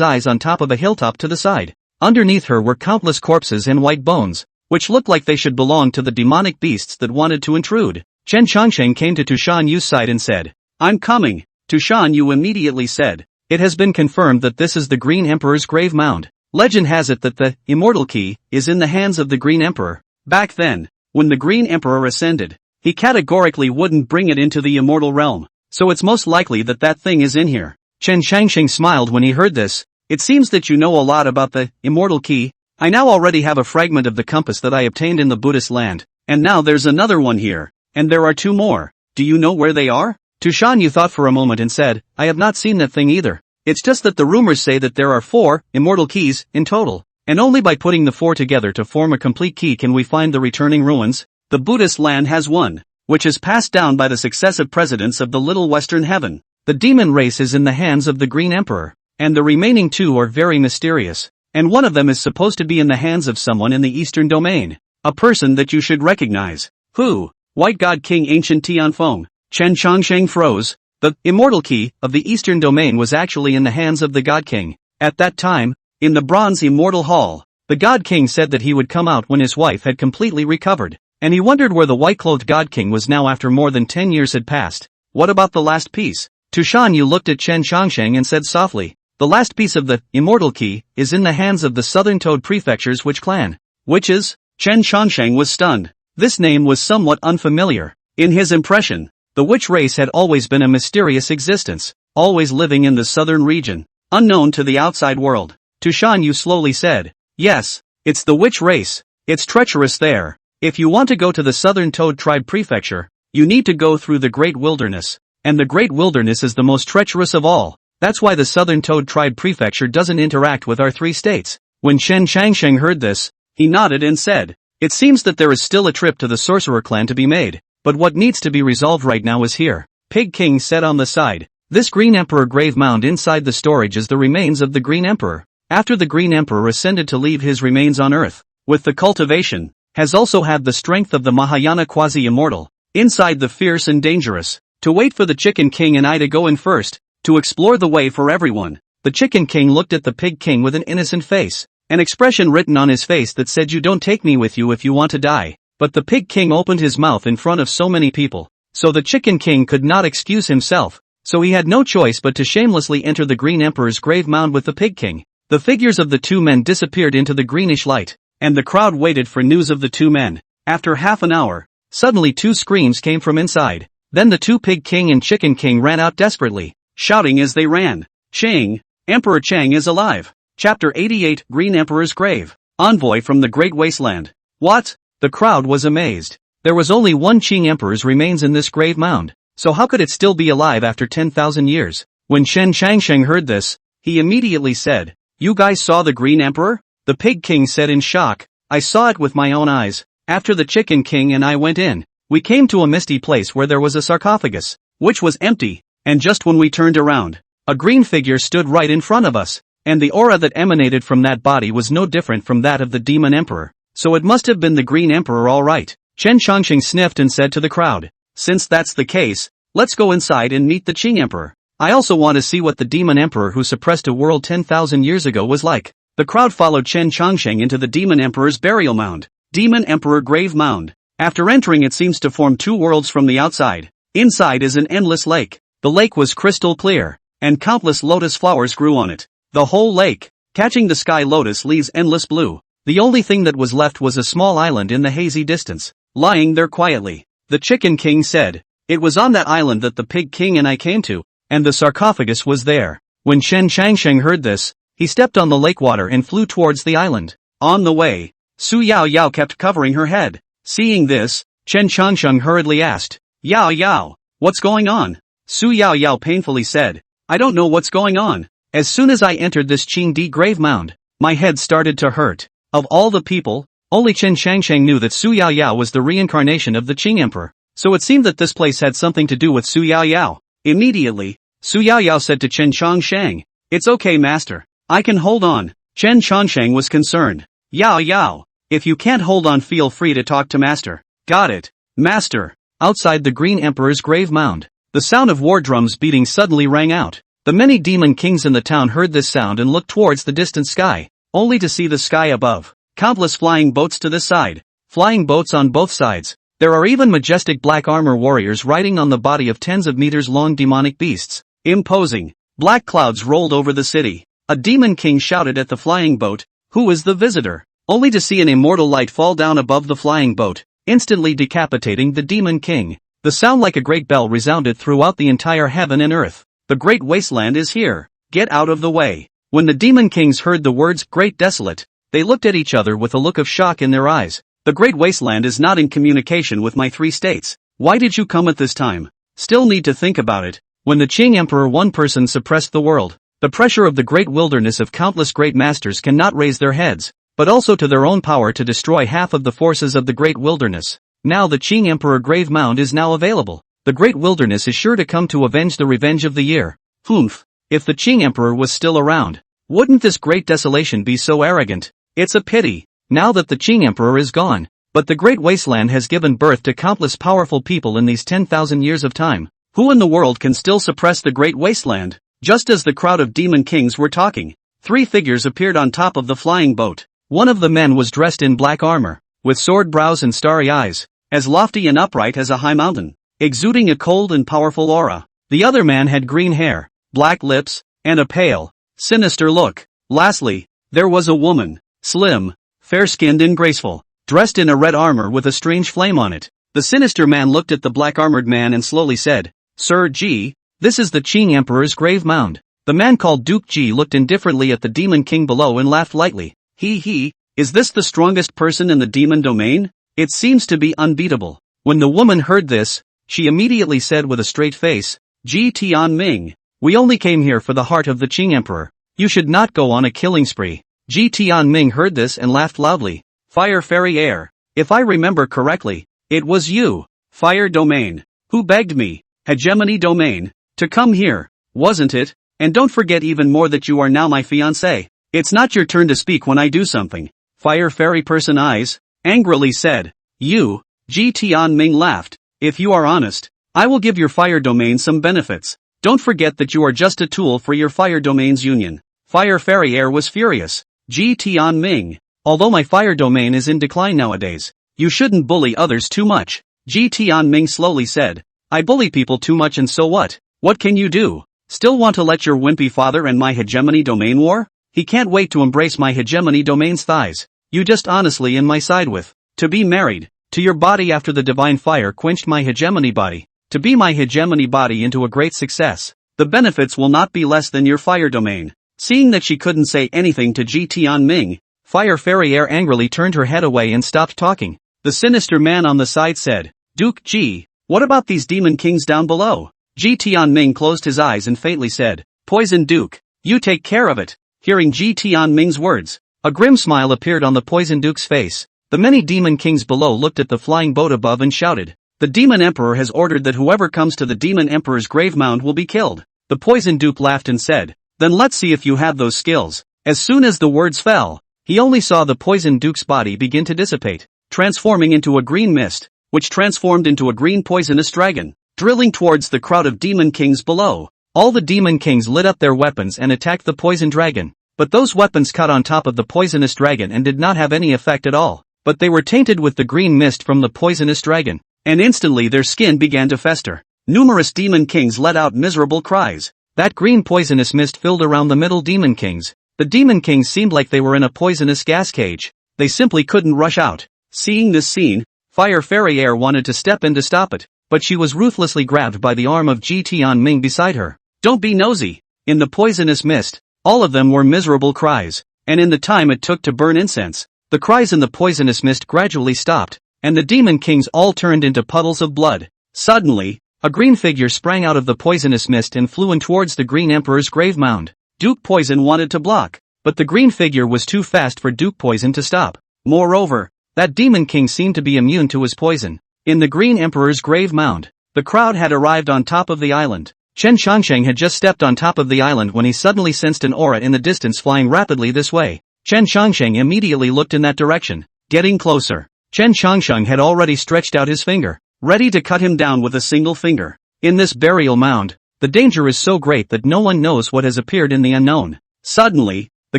eyes on top of a hilltop to the side. Underneath her were countless corpses and white bones, which looked like they should belong to the demonic beasts that wanted to intrude. Chen Changsheng came to Tushan Yu's side and said, "I'm coming." Tushan Yu immediately said, "It has been confirmed that this is the Green Emperor's grave mound. Legend has it that the immortal key is in the hands of the Green Emperor. Back then, when the Green Emperor ascended, he categorically wouldn't bring it into the immortal realm, so it's most likely that that thing is in here." Chen Changsheng smiled when he heard this. "It seems that you know a lot about the immortal key. I now already have a fragment of the compass that I obtained in the Buddhist land, and now there's another one here, and there are 2 more. Do you know where they are?" Tushan Yu thought for a moment and said, "I have not seen that thing either. It's just that the rumors say that there are 4 immortal keys in total, and only by putting the 4 together to form a complete key can we find the returning ruins. The Buddhist land has one, which is passed down by the successive presidents of the Little Western Heaven. The demon race is in the hands of the Green Emperor, and the remaining 2 are very mysterious, and one of them is supposed to be in the hands of someone in the Eastern Domain, a person that you should recognize." "Who?" "White God King Ancient Tianfeng." Chen Changsheng froze. The immortal key of the Eastern Domain was actually in the hands of the God King. At that time, in the Bronze Immortal Hall, the God King said that he would come out when his wife had completely recovered, and he wondered where the white-clothed God King was now after more than 10 years had passed. "What about the last piece?" Tushan Yu looked at Chen Changsheng and said softly, "The last piece of the immortal key is in the hands of the Southern Toad Prefecture's witch clan." "Witches?" Chen Changsheng was stunned. This name was somewhat unfamiliar. In his impression, the witch race had always been a mysterious existence, always living in the southern region, unknown to the outside world. Tushan Yu slowly said, "Yes, it's the witch race. It's treacherous there. If you want to go to the Southern Toad Tribe Prefecture, you need to go through the Great Wilderness, and the Great Wilderness is the most treacherous of all. That's why the Southern Toad Tribe Prefecture doesn't interact with our 3 states." When Chen Changsheng heard this, he nodded and said, "It seems that there is still a trip to the Sorcerer clan to be made, but what needs to be resolved right now is here." Pig King said on the side, "This Green Emperor grave mound inside the storage is the remains of the Green Emperor. After the Green Emperor ascended to leave his remains on earth, with the cultivation, has also had the strength of the Mahayana quasi-immortal. Inside the fierce and dangerous. To wait for the Chicken King and I to go in first, to explore the way for everyone." The Chicken King looked at the Pig King with an innocent face, an expression written on his face that said, "You don't take me with you if you want to die." But the Pig King opened his mouth in front of so many people, so the Chicken King could not excuse himself, so he had no choice but to shamelessly enter the Green Emperor's grave mound with the Pig King. The figures of the 2 men disappeared into the greenish light, and the crowd waited for news of the 2 men. After half an hour, suddenly 2 screams came from inside. Then the 2 Pig King and Chicken King ran out desperately, shouting as they ran, "Chang! Emperor Chang is alive!" Chapter 88 Green Emperor's Grave. Envoy from the Great Wasteland. "What?" The crowd was amazed. There was only one Qing Emperor's remains in this grave mound, so how could it still be alive after 10,000 years? When Chen Changsheng heard this, he immediately said, "You guys saw the Green Emperor?" The Pig King said in shock, "I saw it with my own eyes. After the Chicken King and I went in, we came to a misty place where there was a sarcophagus, which was empty, and just when we turned around, a green figure stood right in front of us, and the aura that emanated from that body was no different from that of the demon emperor. So it must have been the Green Emperor all right. Chen Chongqing sniffed and said to the crowd, since that's the case, let's go inside and meet the Qing Emperor. I also want to see what the demon emperor who suppressed a world 10,000 years ago was like. The crowd followed Chen Chongqing into the demon emperor's burial mound. Demon Emperor Grave Mound. After entering, it seems to form two worlds from the outside. Inside is an endless lake. The lake was crystal clear, and countless lotus flowers grew on it. The whole lake, catching the sky lotus leaves endless blue. The only thing that was left was a small island in the hazy distance, lying there quietly. The Chicken King said, it was on that island that the Pig King and I came to, and the sarcophagus was there. When Chen Changsheng heard this, he stepped on the lake water and flew towards the island. On the way, Su Yao Yao kept covering her head. Seeing this, Chen Changsheng hurriedly asked, Yao Yao, what's going on? Su Yao Yao painfully said, I don't know what's going on. As soon as I entered this Qingdi grave mound, my head started to hurt. Of all the people, only Chen Changsheng knew that Su Yao Yao was the reincarnation of the Qing Emperor, so it seemed that this place had something to do with Su Yao Yao. Immediately, Su Yao Yao said to Chen Chongsheng, it's okay master, I can hold on. Chen Chongsheng was concerned. Yao Yao, if you can't hold on, feel free to talk to master. Got it, master. Outside the Green Emperor's grave mound, the sound of war drums beating suddenly rang out. The many demon kings in the town heard this sound and looked towards the distant sky, only to see the sky above. Countless flying boats to the side, flying boats on both sides. There are even majestic black armor warriors riding on the body of tens of meters long demonic beasts. Imposing. Black clouds rolled over the city. A demon king shouted at the flying boat, who is the visitor? Only to see an immortal light fall down above the flying boat, instantly decapitating the demon king. The sound like a great bell resounded throughout the entire heaven and earth. The great wasteland is here. Get out of the way. When the demon kings heard the words great desolate, they looked at each other with a look of shock in their eyes. The great wasteland is not in communication with my three states. Why did you come at this time? Still need to think about it. When the Qing Emperor one person suppressed the world, the pressure of the great wilderness of countless great masters cannot raise their heads, but also to their own power to destroy half of the forces of the great wilderness. Now the Qing Emperor grave mound is now available. The great wilderness is sure to come to avenge the revenge of the year. Humph. If the Qing Emperor was still around, wouldn't this great desolation be so arrogant? It's a pity, now that the Qing Emperor is gone. But the great wasteland has given birth to countless powerful people in these 10,000 years of time. Who in the world can still suppress the great wasteland? Just as the crowd of demon kings were talking, three figures appeared on top of the flying boat. One of the men was dressed in black armor, with sword brows and starry eyes, as lofty and upright as a high mountain, exuding a cold and powerful aura. The other man had green hair, black lips, and a pale, sinister look. Lastly, there was a woman, slim, fair-skinned and graceful, dressed in a red armor with a strange flame on it. The sinister man looked at the black-armored man and slowly said, Sir Ji, this is the Qing Emperor's grave mound. The man called Duke Ji looked indifferently at the demon king below and laughed lightly. Is this the strongest person in the demon domain? It seems to be unbeatable. When the woman heard this, she immediately said with a straight face, Ji Tianming, we only came here for the heart of the Qing Emperor. You should not go on a killing spree. Ji Tianming heard this and laughed loudly. Fire Fairy Air, if I remember correctly, it was you, Fire Domain, who begged me, Hegemony Domain, to come here, wasn't it? And don't forget even more that you are now my fiancé. It's not your turn to speak when I do something. Fire Fairy Person Eyes, angrily said. You, Ji Tianming laughed. If you are honest, I will give your fire domain some benefits. Don't forget that you are just a tool for your fire domain's union. Fire Fairy Air was furious. Ji Tianming, although my fire domain is in decline nowadays, you shouldn't bully others too much. Ji Tianming slowly said. I bully people too much and so what? What can you do? Still want to let your wimpy father and my hegemony domain war? He can't wait to embrace my hegemony domain's thighs. You just honestly in my side with. To be married, to your body after the divine fire quenched my hegemony body. To be my hegemony body into a great success. The benefits will not be less than your fire domain. Seeing that she couldn't say anything to Ji Tianming, Fire Fairy Air angrily turned her head away and stopped talking. The sinister man on the side said, Duke Ji, what about these demon kings down below? Ji Tianming closed his eyes and faintly said, Poison Duke, you take care of it. Hearing Ji Tianming's words, a grim smile appeared on the Poison Duke's face. The many demon kings below looked at the flying boat above and shouted, The Demon Emperor has ordered that whoever comes to the Demon Emperor's grave mound will be killed. The Poison Duke laughed and said, Then let's see if you have those skills. As soon as the words fell, he only saw the poisoned duke's body begin to dissipate, transforming into a green mist, which transformed into a green poisonous dragon, drilling towards the crowd of demon kings below. All the demon kings lit up their weapons and attacked the poison dragon, but those weapons caught on top of the poisonous dragon and did not have any effect at all, but they were tainted with the green mist from the poisonous dragon, and instantly their skin began to fester. Numerous demon kings let out miserable cries. That green poisonous mist filled around the middle demon kings. The demon kings seemed like they were in a poisonous gas cage. They simply couldn't rush out. Seeing this scene, Fire Fairy Air wanted to step in to stop it, but she was ruthlessly grabbed by the arm of Ji Tianming beside her. Don't be nosy. In the poisonous mist, all of them were miserable cries, and in the time it took to burn incense, the cries in the poisonous mist gradually stopped, and the demon kings all turned into puddles of blood. Suddenly, a green figure sprang out of the poisonous mist and flew in towards the Green Emperor's grave mound. Duke Poison wanted to block, but the green figure was too fast for Duke Poison to stop. Moreover, that demon king seemed to be immune to his poison. In the Green Emperor's grave mound, the crowd had arrived on top of the island. Chen Changsheng had just stepped on top of the island when he suddenly sensed an aura in the distance flying rapidly this way. Chen Changsheng immediately looked in that direction. Getting closer, Chen Changsheng had already stretched out his finger, ready to cut him down with a single finger. In this burial mound, the danger is so great that no one knows what has appeared in the unknown. Suddenly, the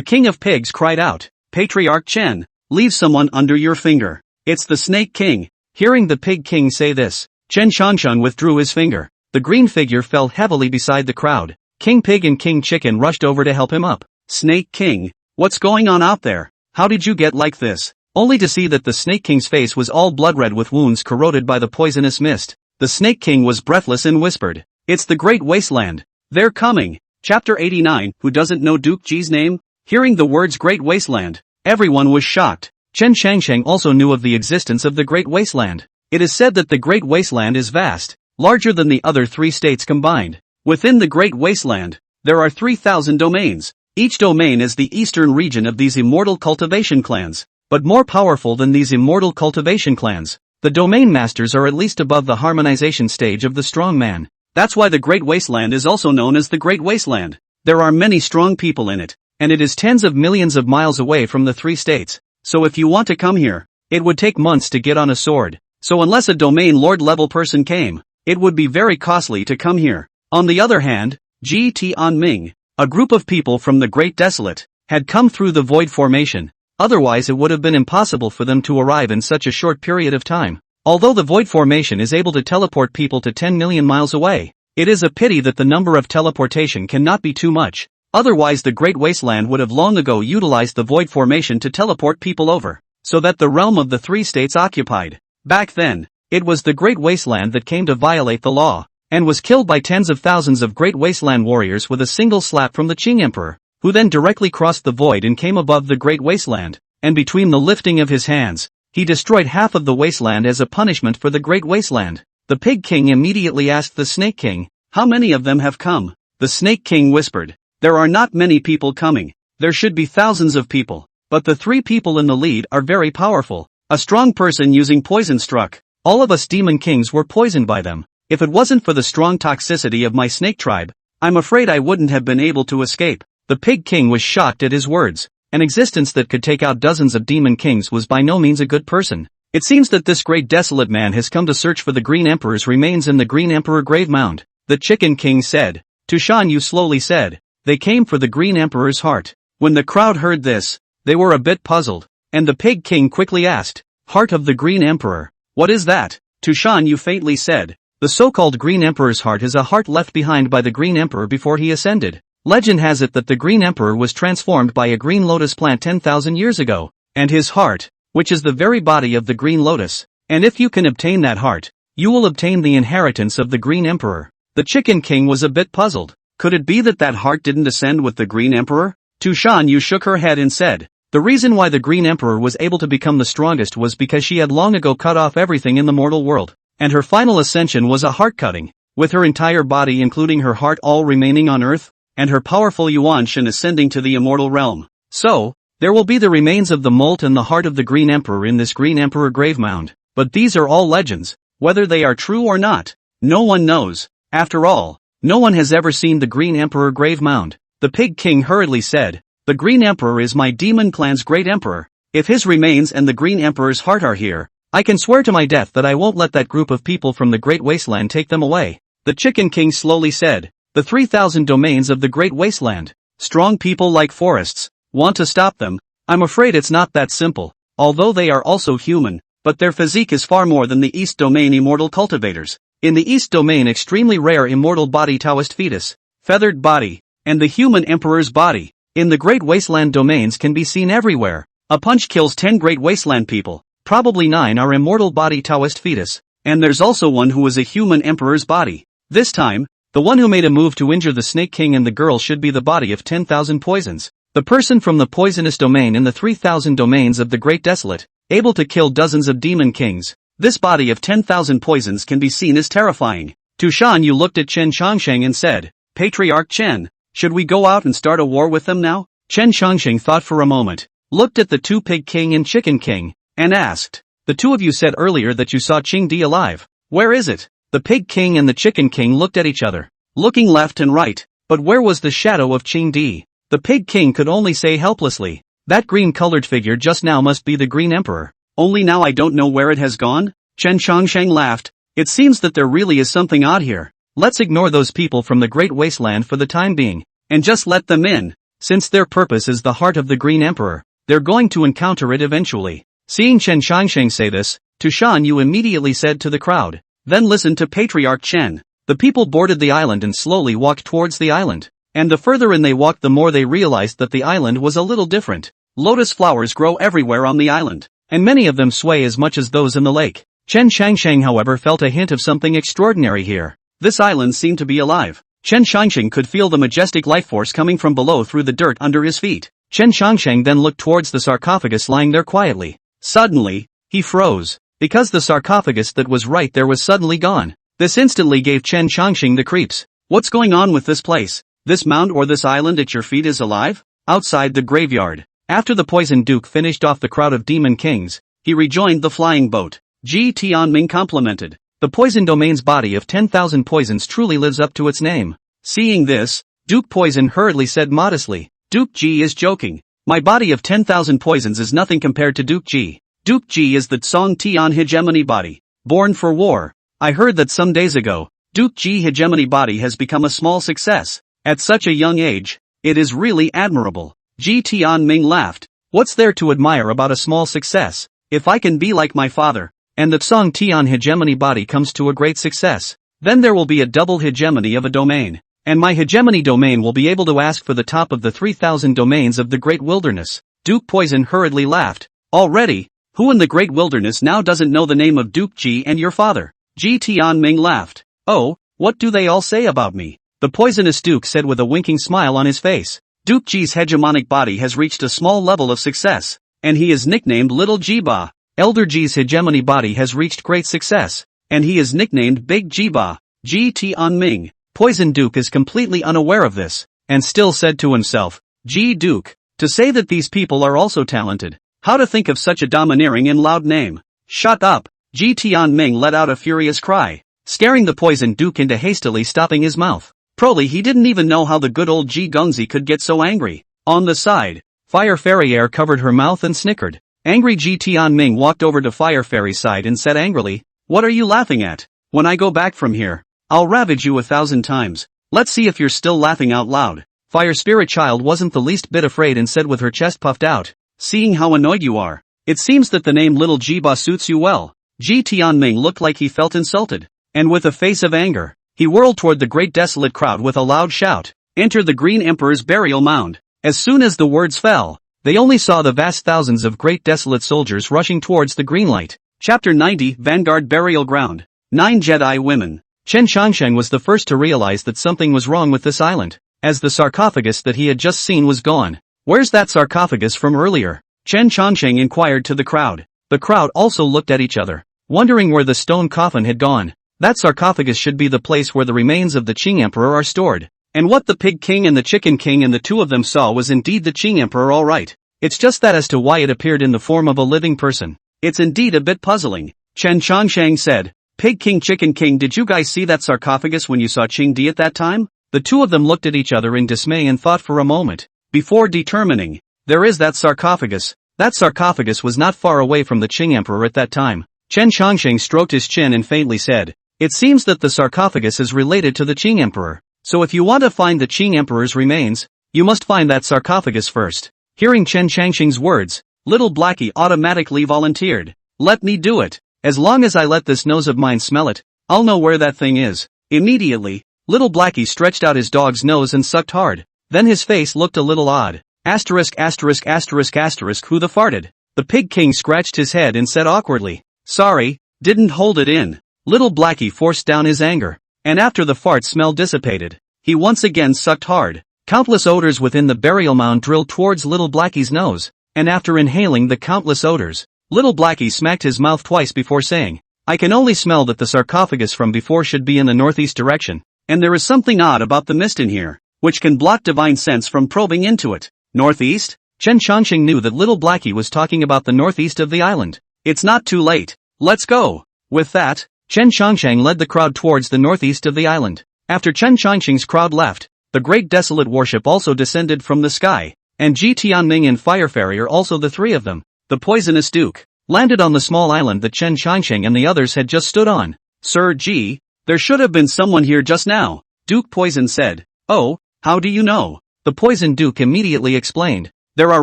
king of pigs cried out, Patriarch Chen, leave someone under your finger. It's the Snake King. Hearing the Pig King say this, Chen Changsheng withdrew his finger. The green figure fell heavily beside the crowd. King Pig and King Chicken rushed over to help him up. Snake King, what's going on out there? How did you get like this? Only to see that the Snake King's face was all blood-red with wounds corroded by the poisonous mist. The Snake King was breathless and whispered, it's the Great Wasteland. They're coming. Chapter 89. Who doesn't know Duke Ji's name? Hearing the words Great Wasteland, everyone was shocked. Chen Changsheng also knew of the existence of the Great Wasteland. It is said that the Great Wasteland is vast, larger than the other 3 states combined. Within the Great Wasteland, there are 3,000 domains. Each domain is the eastern region of these immortal cultivation clans. But more powerful than these immortal cultivation clans, the domain masters are at least above the harmonization stage of the strong man. That's why the Great Wasteland is also known as the Great Wasteland. There are many strong people in it, and it is tens of millions of miles away from the 3 states. So if you want to come here, it would take months to get on a sword. So unless a domain lord level person came, it would be very costly to come here. On the other hand, Ji Tianming, a group of people from the Great Desolate, had come through the void formation. Otherwise it would have been impossible for them to arrive in such a short period of time. Although the void formation is able to teleport people to 10 million miles away, it is a pity that the number of teleportation cannot be too much. Otherwise the Great Wasteland would have long ago utilized the void formation to teleport people over, so that the realm of the 3 states occupied. Back then, it was the Great Wasteland that came to violate the law, and was killed by tens of thousands of Great Wasteland warriors with a single slap from the Qing Emperor, who then directly crossed the void and came above the Great Wasteland, and between the lifting of his hands, he destroyed half of the wasteland as a punishment for the Great Wasteland. The Pig King immediately asked the Snake King, how many of them have come? The Snake King whispered, there are not many people coming. There should be thousands of people, but the 3 people in the lead are very powerful. A strong person using poison struck. All of us demon kings were poisoned by them. If it wasn't for the strong toxicity of my snake tribe, I'm afraid I wouldn't have been able to escape. The Pig King was shocked at his words. An existence that could take out dozens of demon kings was by no means a good person. It seems that this great desolate man has come to search for the Green Emperor's remains in the Green Emperor grave mound. The Chicken King said. Tushan Yu slowly said, they came for the Green Emperor's heart. When the crowd heard this, they were a bit puzzled, and the Pig King quickly asked, heart of the Green Emperor, what is that? Tushan Yu faintly said, the so-called Green Emperor's heart is a heart left behind by the Green Emperor before he ascended. Legend has it that the Green Emperor was transformed by a green lotus plant 10,000 years ago, and his heart, which is the very body of the green lotus, and if you can obtain that heart, you will obtain the inheritance of the Green Emperor. The Chicken King was a bit puzzled. Could it be that that heart didn't ascend with the Green Emperor? Tushan Yu shook her head and said, the reason why the Green Emperor was able to become the strongest was because she had long ago cut off everything in the mortal world, and her final ascension was a heart cutting, with her entire body including her heart all remaining on earth, and her powerful Yuan Shen ascending to the immortal realm. So, there will be the remains of the mold and the heart of the Green Emperor in this Green Emperor grave mound. But these are all legends. Whether they are true or not, no one knows. After all, no one has ever seen the Green Emperor grave mound. The Pig King hurriedly said, "The Green Emperor is my demon clan's great emperor. If his remains and the Green Emperor's heart are here, I can swear to my death that I won't let that group of people from the Great Wasteland take them away." The Chicken King slowly said, "The 3,000 domains of the Great Wasteland. Strong people like forests. Want to stop them? I'm afraid it's not that simple. Although they are also human, but their physique is far more than the East Domain immortal cultivators. In the East Domain extremely rare immortal body Taoist fetus, feathered body, and the human emperor's body, in the Great Wasteland domains can be seen everywhere. A punch kills 10 Great Wasteland people, probably 9 are immortal body Taoist fetus, and there's also one who is a human emperor's body. This time, the one who made a move to injure the Snake King and the girl should be the body of 10,000 poisons. The person from the poisonous domain in the 3,000 domains of the Great Desolate, able to kill dozens of demon kings. This body of 10,000 poisons can be seen as terrifying. Tu Shan Yu looked at Chen Changsheng and said, "Patriarch Chen, should we go out and start a war with them now?" Chen Changsheng thought for a moment, looked at the two Pig King and Chicken King, and asked, "The two of you said earlier that you saw Qing Di alive. Where is it?" The Pig King and the Chicken King looked at each other, looking left and right, but where was the shadow of Qing Di? The Pig King could only say helplessly, "That green-colored figure just now must be the Green Emperor. Only now I don't know where it has gone." Chen Changsheng laughed. "It seems that there really is something odd here. Let's ignore those people from the Great Wasteland for the time being, and just let them in. Since their purpose is the heart of the Green Emperor, they're going to encounter it eventually." Seeing Chen Changsheng say this, Tu Shan Yu immediately said to the crowd, "Then listen to Patriarch Chen." The people boarded the island and slowly walked towards the island. And the further in they walked the more they realized that the island was a little different. Lotus flowers grow everywhere on the island, and many of them sway as much as those in the lake. Chen Changsheng however felt a hint of something extraordinary here. This island seemed to be alive. Chen Changsheng could feel the majestic life force coming from below through the dirt under his feet. Chen Changsheng then looked towards the sarcophagus lying there quietly. Suddenly, he froze, because the sarcophagus that was right there was suddenly gone. This instantly gave Chen Changsheng the creeps. What's going on with this place? This mound or this island at your feet is alive? Outside the graveyard, after the Poison Duke finished off the crowd of demon kings, he rejoined the flying boat. Ji Tianming complimented. The Poison Domain's body of 10,000 poisons truly lives up to its name. Seeing this, Duke Poison hurriedly said modestly, "Duke Ji is joking. My body of 10,000 poisons is nothing compared to Duke Ji. Duke Ji is the Song Tian hegemony body, born for war. I heard that some days ago, Duke Ji hegemony body has become a small success. At such a young age, it is really admirable." Ji Tianming laughed. "What's there to admire about a small success? If I can be like my father, and the Song Tian hegemony body comes to a great success, then there will be a double hegemony of a domain, and my hegemony domain will be able to ask for the top of the 3,000 domains of the Great Wilderness." Duke Poison hurriedly laughed. "Already? Who in the Great Wilderness now doesn't know the name of Duke Ji and your father?" Ji Tianming laughed. "Oh, what do they all say about me?" The poisonous Duke said with a winking smile on his face. Duke Ji's hegemonic body has reached a small level of success, and he is nicknamed Little Jiba. Elder Ji's hegemony body has reached great success, and he is nicknamed Big Jiba. Ji Tianming, Poison Duke is completely unaware of this, and still said to himself, "Ji Duke, to say that these people are also talented. How to think of such a domineering and loud name." "Shut up!" Ji Tianming let out a furious cry, scaring the Poison Duke into hastily stopping his mouth. Probably he didn't even know how the good old Ji Gongzi could get so angry. On the side, Fire Fairy Air covered her mouth and snickered. Angry Ji Tianming walked over to Fire Fairy's side and said angrily, "What are you laughing at? When I go back from here, I'll ravage you 1,000 times. Let's see if you're still laughing out loud." Fire Spirit Child wasn't the least bit afraid and said with her chest puffed out, "Seeing how annoyed you are, it seems that the name Little Jiba suits you well." Ji Tianming looked like he felt insulted, and with a face of anger, he whirled toward the great desolate crowd with a loud shout, "Enter the Green Emperor's burial mound." As soon as the words fell, they only saw the vast thousands of great desolate soldiers rushing towards the green light. Chapter 90 Vanguard Burial Ground. 9 Jedi Women. Chen Changsheng was the first to realize that something was wrong with this island, as the sarcophagus that he had just seen was gone. "Where's that sarcophagus from earlier?" Chen Changsheng inquired to the crowd. The crowd also looked at each other, wondering where the stone coffin had gone. That sarcophagus should be the place where the remains of the Qing Emperor are stored. And what the Pig King and the Chicken King and the two of them saw was indeed the Qing Emperor all right. It's just that as to why it appeared in the form of a living person, it's indeed a bit puzzling. Chen Changsheng said, "Pig King Chicken King, did you guys see that sarcophagus when you saw Qing Di at that time?" The two of them looked at each other in dismay and thought for a moment, before determining. There is that sarcophagus. That sarcophagus was not far away from the Qing Emperor at that time. Chen Chongqing stroked his chin and faintly said, "It seems that the sarcophagus is related to the Qing Emperor. So if you want to find the Qing Emperor's remains, you must find that sarcophagus first." Hearing Chen Chongqing's words, Little Blackie automatically volunteered. "Let me do it. As long as I let this nose of mine smell it, I'll know where that thing is." Immediately, Little Blackie stretched out his dog's nose and sucked hard. Then his face looked a little odd. Asterisk asterisk asterisk asterisk who the farted? The Pig King scratched his head and said awkwardly, "Sorry, didn't hold it in." Little Blackie forced down his anger. And after the fart smell dissipated, he once again sucked hard. Countless odors within the burial mound drilled towards Little Blackie's nose, and after inhaling the countless odors, Little Blackie smacked his mouth twice before saying, "I can only smell that the sarcophagus from before should be in the northeast direction, and there is something odd about the mist in here, which can block divine sense from probing into it." Northeast? Chen Chongqing knew that Little Blackie was talking about the northeast of the island. "It's not too late. Let's go." With that, Chen Chongqing led the crowd towards the northeast of the island. After Chen Chongqing's crowd left, the great desolate warship also descended from the sky, and Ji Tianming and Fire Farrier, also the three of them, the poisonous Duke, landed on the small island that Chen Chongqing and the others had just stood on. "Sir Ji, there should have been someone here just now," Duke Poison said. "Oh, how do you know?" The Poison Duke immediately explained. "There are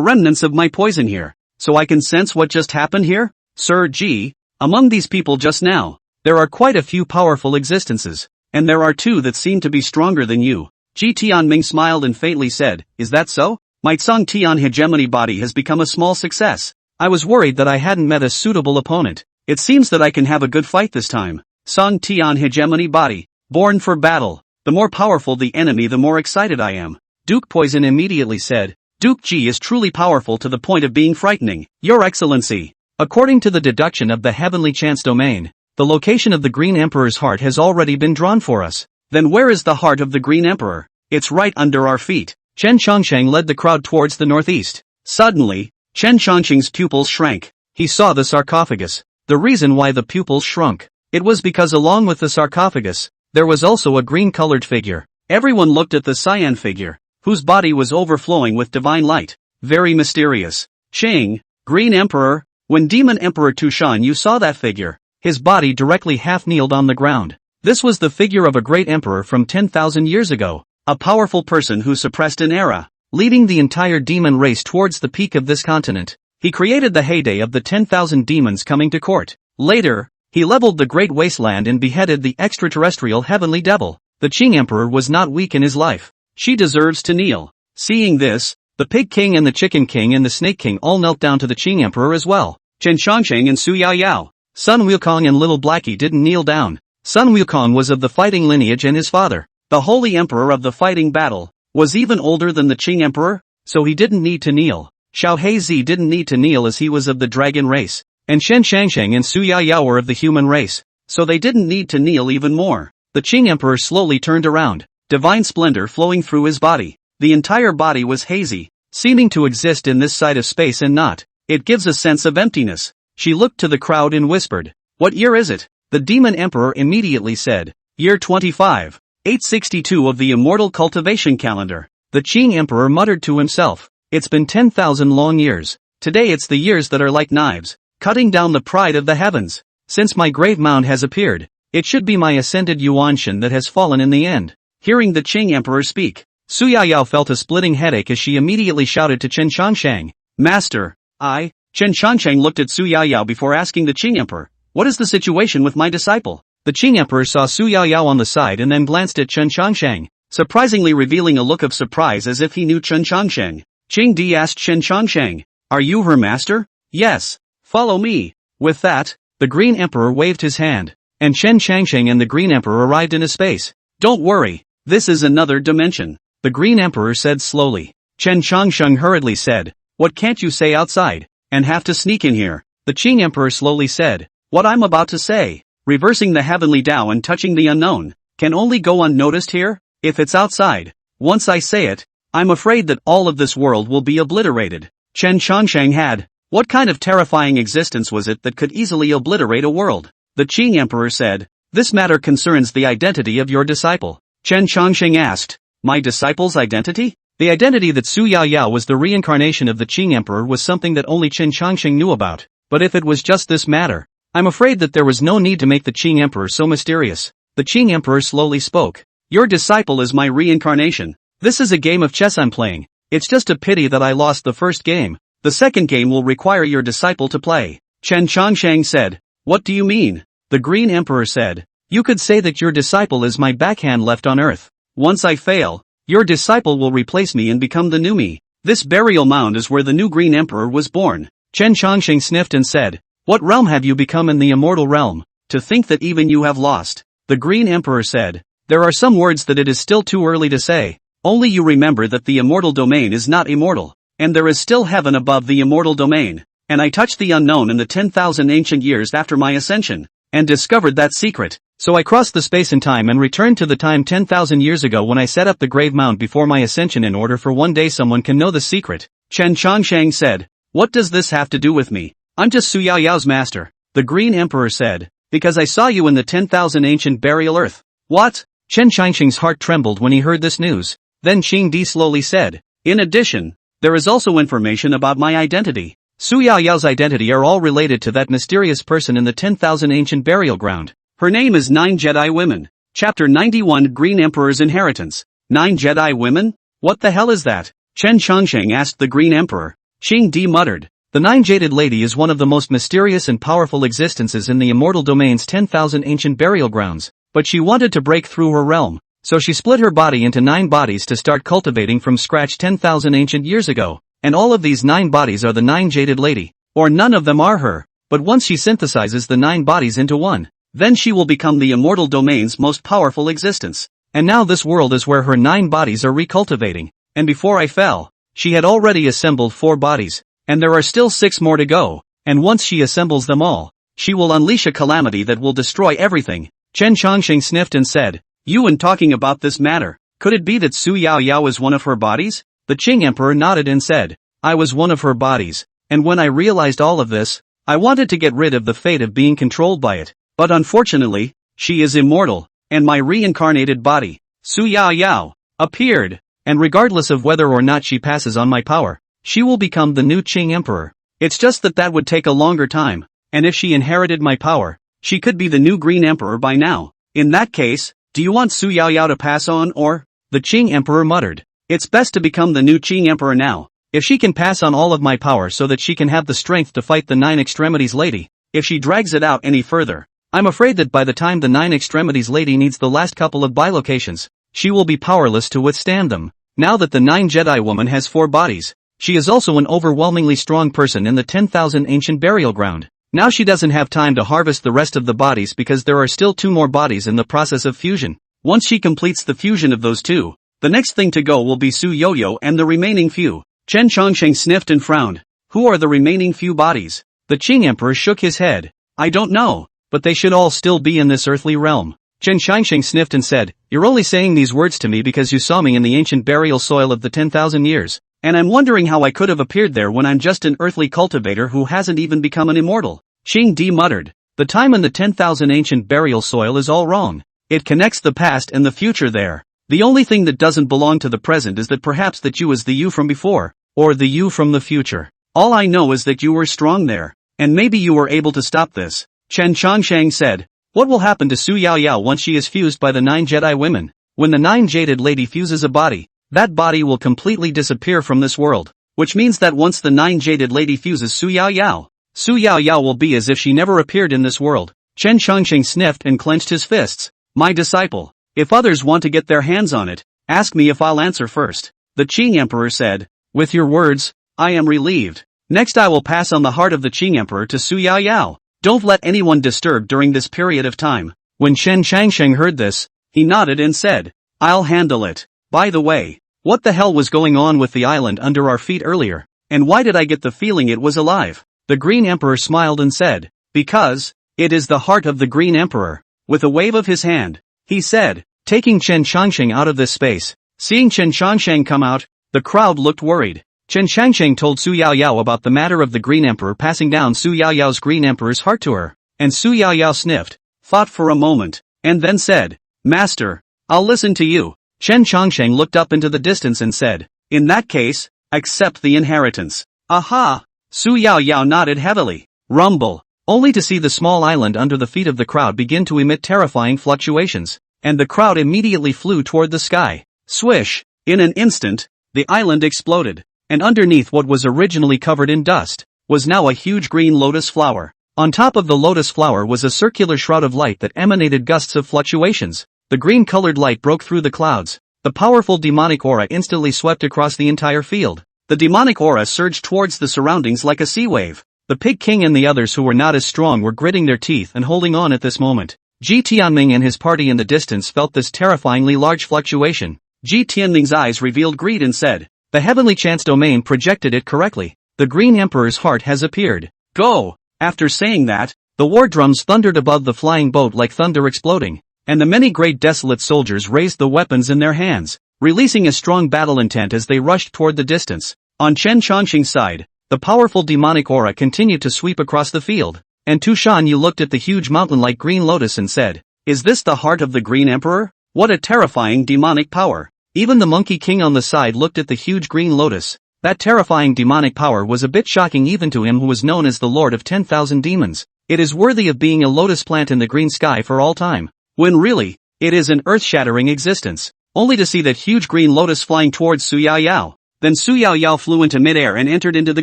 remnants of my poison here, so I can sense what just happened here. Sir Ji, among these people just now, there are quite a few powerful existences, and there are two that seem to be stronger than you." Ji Tianming smiled and faintly said, "Is that so? My Tsang Tian hegemony body has become a small success. I was worried that I hadn't met a suitable opponent. It seems that I can have a good fight this time." Tsang Tian hegemony body, born for battle. The more powerful the enemy, the more excited I am. Duke Poison immediately said, "Duke Ji is truly powerful to the point of being frightening, Your Excellency. According to the deduction of the Heavenly Chance Domain, the location of the Green Emperor's heart has already been drawn for us." "Then where is the heart of the Green Emperor?" "It's right under our feet." Chen Chongqing led the crowd towards the northeast. Suddenly, Chen Chongqing's pupils shrank. He saw the sarcophagus. The reason why the pupils shrunk, it was because along with the sarcophagus, there was also a green-colored figure. Everyone looked at the cyan figure, whose body was overflowing with divine light. Very mysterious. Ching, Green Emperor. When Demon Emperor Tushan you saw that figure, his body directly half-kneeled on the ground. This was the figure of a great emperor from 10,000 years ago, a powerful person who suppressed an era, leading the entire demon race towards the peak of this continent. He created the heyday of the 10,000 demons coming to court. Later, he leveled the great wasteland and beheaded the extraterrestrial heavenly devil. The Qing Emperor was not weak in his life. She deserves to kneel. Seeing this, the Pig King and the Chicken King and the Snake King all knelt down to the Qing Emperor as well. Chen Chongqing and Su Yaoyao. Sun Wukong and Little Blackie didn't kneel down. Sun Wukong was of the fighting lineage and his father, the holy emperor of the fighting battle, was even older than the Qing Emperor, so he didn't need to kneel. Xiao Heizi didn't need to kneel as he was of the dragon race, and Shen Shangsheng and Su Yaoyao were of the human race, so they didn't need to kneel even more. The Qing Emperor slowly turned around, divine splendor flowing through his body. The entire body was hazy, seeming to exist in this side of space and not. It gives a sense of emptiness. She looked to the crowd and whispered, "What year is it?" The Demon Emperor immediately said, "Year 25, 862 of the immortal cultivation calendar." The Qing Emperor muttered to himself, "It's been 10,000 long years. Today it's the years that are like knives, cutting down the pride of the heavens. Since my grave mound has appeared, it should be my ascended Yuanshan that has fallen in the end." Hearing the Qing Emperor speak, Su Yaoyao felt a splitting headache as she immediately shouted to Chen Chongsheng, "Master, Chen Chongsheng looked at Su Yaoyao before asking the Qing Emperor, "What is the situation with my disciple?" The Qing Emperor saw Su Yaoyao on the side and then glanced at Chen Chongsheng, surprisingly revealing a look of surprise as if he knew Chen Chongsheng. Qing Di asked Chen Chongsheng, "Are you her master?" "Yes. Follow me." With that, the Green Emperor waved his hand, and Chen Chongsheng and the Green Emperor arrived in a space. "Don't worry, this is another dimension," the Green Emperor said slowly. Chen Chongsheng hurriedly said, "What can't you say outside, and have to sneak in here?" The Qing Emperor slowly said, "What I'm about to say, reversing the heavenly Tao and touching the unknown, can only go unnoticed here? If it's outside, once I say it, I'm afraid that all of this world will be obliterated." Chen Chongsheng had, what kind of terrifying existence was it that could easily obliterate a world? The Qing Emperor said, "This matter concerns the identity of your disciple." Chen Chongsheng asked. My disciple's identity? The identity that Su Yaoyao was the reincarnation of the Qing Emperor was something that only Chen Chongsheng knew about. But if it was just this matter, I'm afraid that there was no need to make the Qing Emperor so mysterious. The Qing Emperor slowly spoke. Your disciple is my reincarnation. This is a game of chess I'm playing. It's just a pity that I lost the first game. The second game will require your disciple to play. Chen Chongsheng said. What do you mean? The Green Emperor said. You could say that your disciple is my backhand left on earth. Once I fail, your disciple will replace me and become the new me. This burial mound is where the new Green Emperor was born. Chen Chongsheng sniffed and said. What realm have you become in the immortal realm? To think that even you have lost. The Green Emperor said. There are some words that it is still too early to say. Only you remember that the immortal domain is not immortal. And there is still heaven above the immortal domain. And I touched the unknown in the 10,000 ancient years after my ascension. And discovered that secret. So I crossed the space and time and returned to the time 10,000 years ago when I set up the grave mound before my ascension in order for one day someone can know the secret. Chen Chongsheng said. What does this have to do with me? I'm just Su Yaoyao's master. The Green Emperor said. Because I saw you in the 10,000 ancient burial earth. What? Chen Chongsheng's heart trembled when he heard this news. Then Qing Di slowly said. In addition, there is also information about my identity. Su Yaoyao's identity are all related to that mysterious person in the 10,000 ancient burial ground. Her name is 9 Jedi Women. Chapter 91 Green Emperor's Inheritance. 9 Jedi Women? What the hell is that? Chen Chongsheng asked the Green Emperor. Qing Di muttered. The Nine Jaded Lady is one of the most mysterious and powerful existences in the immortal domain's 10,000 ancient burial grounds. But she wanted to break through her realm. So she split her body into 9 bodies to start cultivating from scratch 10,000 ancient years ago. And all of these 9 bodies are the Nine Jaded Lady. Or none of them are her. But once she synthesizes the 9 bodies into one, then she will become the immortal domain's most powerful existence. And now this world is where her 9 bodies are recultivating. And before I fell, she had already assembled 4 bodies. And there are still 6 more to go. And once she assembles them all, she will unleash a calamity that will destroy everything. Chen Chongsheng sniffed and said. You and talking about this matter, could it be that Su Yaoyao is one of her bodies? The Qing Emperor nodded and said. I was one of her bodies. And when I realized all of this, I wanted to get rid of the fate of being controlled by it. But unfortunately, she is immortal, and my reincarnated body, Su Yaoyao, appeared, and regardless of whether or not she passes on my power, she will become the new Qing Emperor. It's just that would take a longer time, and if she inherited my power, she could be the new Green Emperor by now. In that case, do you want Su Yaoyao to pass on or? The Qing Emperor muttered. It's best to become the new Qing Emperor now. If she can pass on all of my power so that she can have the strength to fight the 9 Extremities Lady, if she drags it out any further, I'm afraid that by the time the 9 Extremities Lady needs the last couple of bilocations, she will be powerless to withstand them. Now that the 9 Jedi Woman has 4 bodies, she is also an overwhelmingly strong person in the 10,000 ancient burial ground. Now she doesn't have time to harvest the rest of the bodies because there are still 2 more bodies in the process of fusion. Once she completes the fusion of those 2, the next thing to go will be Su Yoyo and the remaining few. Chen Chongsheng sniffed and frowned. Who are the remaining few bodies? The Qing Emperor shook his head. I don't know. But they should all still be in this earthly realm. Chen Chongsheng sniffed and said, You're only saying these words to me because you saw me in the ancient burial soil of the 10,000 years. And I'm wondering how I could have appeared there when I'm just an earthly cultivator who hasn't even become an immortal. Qing Di muttered. The time in the 10,000 ancient burial soil is all wrong. It connects the past and the future there. The only thing that doesn't belong to the present is that perhaps that you is the you from before, or the you from the future. All I know is that you were strong there. And maybe you were able to stop this. Chen Chongsheng said. What will happen to Su Yaoyao once she is fused by the 9 Jedi Women? When the 9 Jaded Lady fuses a body, that body will completely disappear from this world. Which means that once the 9 Jaded Lady fuses Su Yaoyao will be as if she never appeared in this world. Chen Chongsheng sniffed and clenched his fists. My disciple, if others want to get their hands on it, ask me if I'll answer first. The Qing Emperor said. With your words, I am relieved. Next I will pass on the heart of the Qing Emperor to Su Yaoyao. Don't let anyone disturb during this period of time. When Chen Chongsheng heard this, he nodded and said, I'll handle it. By the way, what the hell was going on with the island under our feet earlier? And why did I get the feeling it was alive? The Green Emperor smiled and said, Because, it is the heart of the Green Emperor. With a wave of his hand, he said, taking Chen Chongsheng out of this space. Seeing Chen Chongsheng come out, the crowd looked worried. Chen Chongsheng told Su Yaoyao about the matter of the Green Emperor passing down Su Yaoyao's Green Emperor's heart to her, and Su Yaoyao sniffed, thought for a moment, and then said, Master, I'll listen to you. Chen Chongsheng looked up into the distance and said, in that case, accept the inheritance. Aha! Su Yao Yao nodded heavily. Rumble. Only to see the small island under the feet of the crowd begin to emit terrifying fluctuations, and the crowd immediately flew toward the sky. Swish! In an instant, the island exploded, and underneath what was originally covered in dust, was now a huge green lotus flower. On top of the lotus flower was a circular shroud of light that emanated gusts of fluctuations. The green-colored light broke through the clouds. The powerful demonic aura instantly swept across the entire field. The demonic aura surged towards the surroundings like a sea wave. The Pig King and the others who were not as strong were gritting their teeth and holding on at this moment. Ji Tianming and his party in the distance felt this terrifyingly large fluctuation. Ji Tianming's eyes revealed greed and said, the heavenly chance domain projected it correctly. The Green Emperor's heart has appeared. Go! After saying that, the war drums thundered above the flying boat like thunder exploding, and the many great desolate soldiers raised the weapons in their hands, releasing a strong battle intent as they rushed toward the distance. On Chen Chongqing's side, the powerful demonic aura continued to sweep across the field, and Tu Shanyu looked at the huge mountain-like green lotus and said, is this the heart of the Green Emperor? What a terrifying demonic power! Even the Monkey King on the side looked at the huge green lotus. That terrifying demonic power was a bit shocking even to him who was known as the Lord of 10,000 Demons. It is worthy of being a lotus plant in the green sky for all time, when really, it is an earth-shattering existence. Only to see that huge green lotus flying towards Su Yao Yao. Then Su Yao Yao flew into midair and entered into the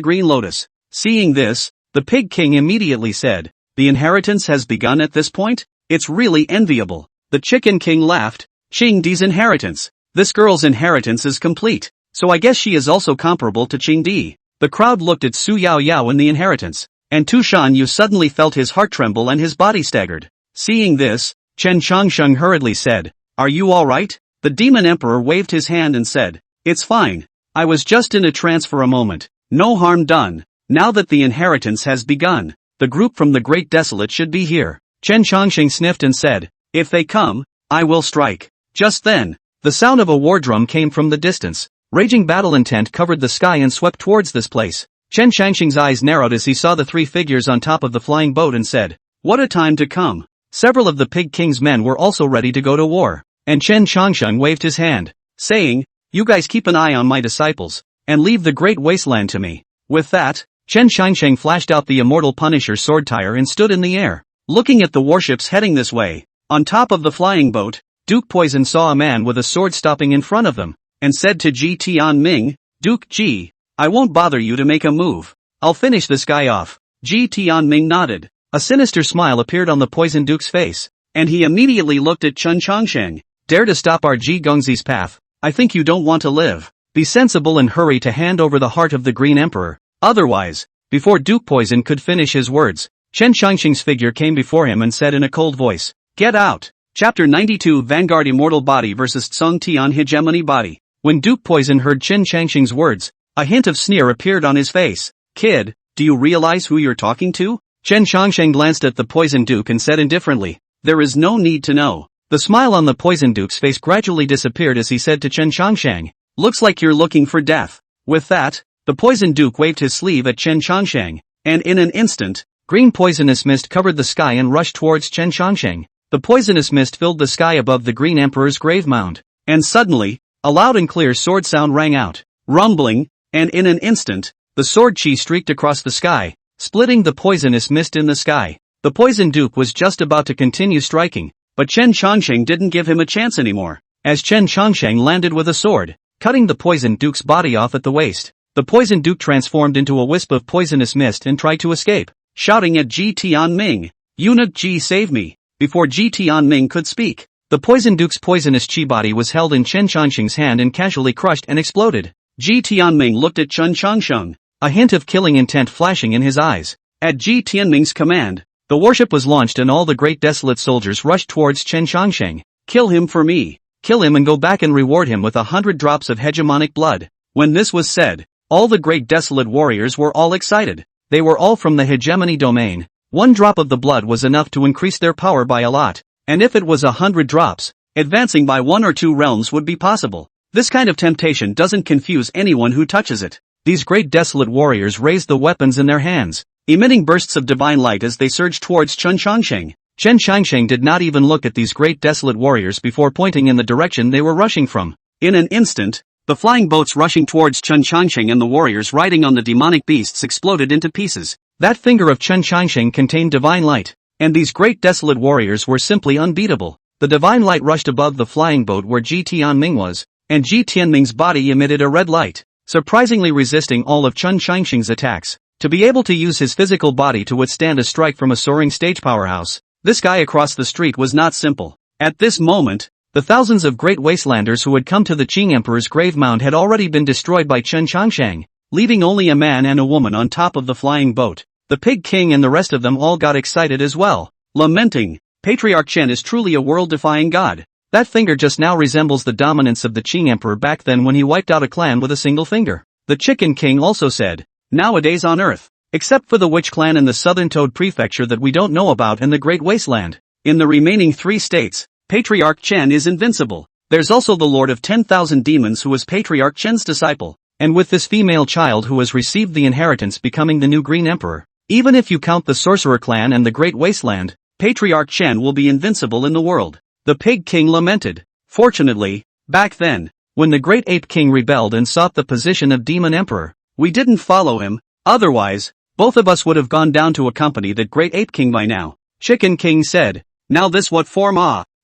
green lotus. Seeing this, the Pig King immediately said, the inheritance has begun at this point? It's really enviable. The Chicken King laughed, Qing Di's inheritance. This girl's inheritance is complete, so I guess she is also comparable to Qing Di. The crowd looked at Su Yao Yao and the inheritance, and Tu Shanyu suddenly felt his heart tremble and his body staggered. Seeing this, Chen Chongsheng hurriedly said, are you alright? The Demon Emperor waved his hand and said, it's fine. I was just in a trance for a moment. No harm done. Now that the inheritance has begun, the group from the Great Desolate should be here. Chen Chongsheng sniffed and said, if they come, I will strike. Just then, the sound of a war drum came from the distance. Raging battle intent covered the sky and swept towards this place. Chen Changsheng's eyes narrowed as he saw the three figures on top of the flying boat and said, what a time to come. Several of the Pig King's men were also ready to go to war, and Chen Chongsheng waved his hand, saying, you guys keep an eye on my disciples, and leave the great wasteland to me. With that, Chen Changsheng flashed out the immortal Punisher sword tire and stood in the air, looking at the warships heading this way. On top of the flying boat, Duke Poison saw a man with a sword stopping in front of them, and said to Ji Tianming, Duke Ji, I won't bother you to make a move. I'll finish this guy off. Ji Tianming nodded. A sinister smile appeared on the Poison Duke's face, and he immediately looked at Chen Chongsheng. Dare to stop our Ji Gongzi's path? I think you don't want to live. Be sensible and hurry to hand over the heart of the Green Emperor. Otherwise, before Duke Poison could finish his words, Chen Chongsheng's figure came before him and said in a cold voice, get out. Chapter 92 Vanguard Immortal Body vs Tsung Tian Hegemony Body. When Duke Poison heard Chen Changsheng's words, a hint of sneer appeared on his face. Kid, do you realize who you're talking to? Chen Chongsheng glanced at the Poison Duke and said indifferently, there is no need to know. The smile on the Poison Duke's face gradually disappeared as he said to Chen Chongsheng, looks like you're looking for death. With that, the Poison Duke waved his sleeve at Chen Chongsheng, and in an instant, green poisonous mist covered the sky and rushed towards Chen Chongsheng. The poisonous mist filled the sky above the Green Emperor's grave mound, and suddenly, a loud and clear sword sound rang out, rumbling, and in an instant, the sword chi streaked across the sky, splitting the poisonous mist in the sky. The Poison Duke was just about to continue striking, but Chen Chongsheng didn't give him a chance anymore, as Chen Chongsheng landed with a sword, cutting the Poison Duke's body off at the waist. The Poison Duke transformed into a wisp of poisonous mist and tried to escape, shouting at Ji Tianming, Eunuch Ji save me. Before Ji Tianming could speak, the Poison Duke's poisonous chi body was held in Chen Chongsheng's hand and casually crushed and exploded. Ji Tianming looked at Chen Chongsheng, a hint of killing intent flashing in his eyes. At Ji Tianming's command, the warship was launched and all the great desolate soldiers rushed towards Chen Chongsheng. Kill him for me. Kill him and go back and reward him with 100 drops of hegemonic blood. When this was said, all the great desolate warriors were all excited. They were all from the hegemony domain. 1 drop of the blood was enough to increase their power by a lot, and if it was 100 drops, advancing by 1 or 2 realms would be possible. This kind of temptation doesn't confuse anyone who touches it. These great desolate warriors raised the weapons in their hands, emitting bursts of divine light as they surged towards Chen Chongsheng. Chen Changsheng did not even look at these great desolate warriors before pointing in the direction they were rushing from. In an instant, the flying boats rushing towards Chen Changsheng and the warriors riding on the demonic beasts exploded into pieces. That finger of Chen Changsheng contained divine light, and these great desolate warriors were simply unbeatable. The divine light rushed above the flying boat where Ji Tianming was, and Ji Tianming's body emitted a red light, surprisingly resisting all of Chen Changsheng's attacks. To be able to use his physical body to withstand a strike from a soaring stage powerhouse, this guy across the street was not simple. At this moment, the thousands of great wastelanders who had come to the Qing Emperor's grave mound had already been destroyed by Chen Changsheng, leaving only a man and a woman on top of the flying boat. The Pig King and the rest of them all got excited as well, lamenting, "Patriarch Chen is truly a world-defying god. That finger just now resembles the dominance of the Qing Emperor back then when he wiped out a clan with a single finger." The Chicken King also said, "Nowadays on Earth, except for the Witch Clan and the Southern Toad Prefecture that we don't know about and the Great Wasteland, in the remaining 3 states, Patriarch Chen is invincible. There's also the Lord of 10,000 Demons who is Patriarch Chen's disciple, and with this female child who has received the inheritance becoming the new Green Emperor. Even if you count the Sorcerer Clan and the Great Wasteland, Patriarch Chen will be invincible in the world." The Pig King lamented. "Fortunately, back then, when the Great Ape King rebelled and sought the position of Demon Emperor, we didn't follow him, otherwise, both of us would have gone down to accompany that Great Ape King by now." Chicken King said, "Now this what form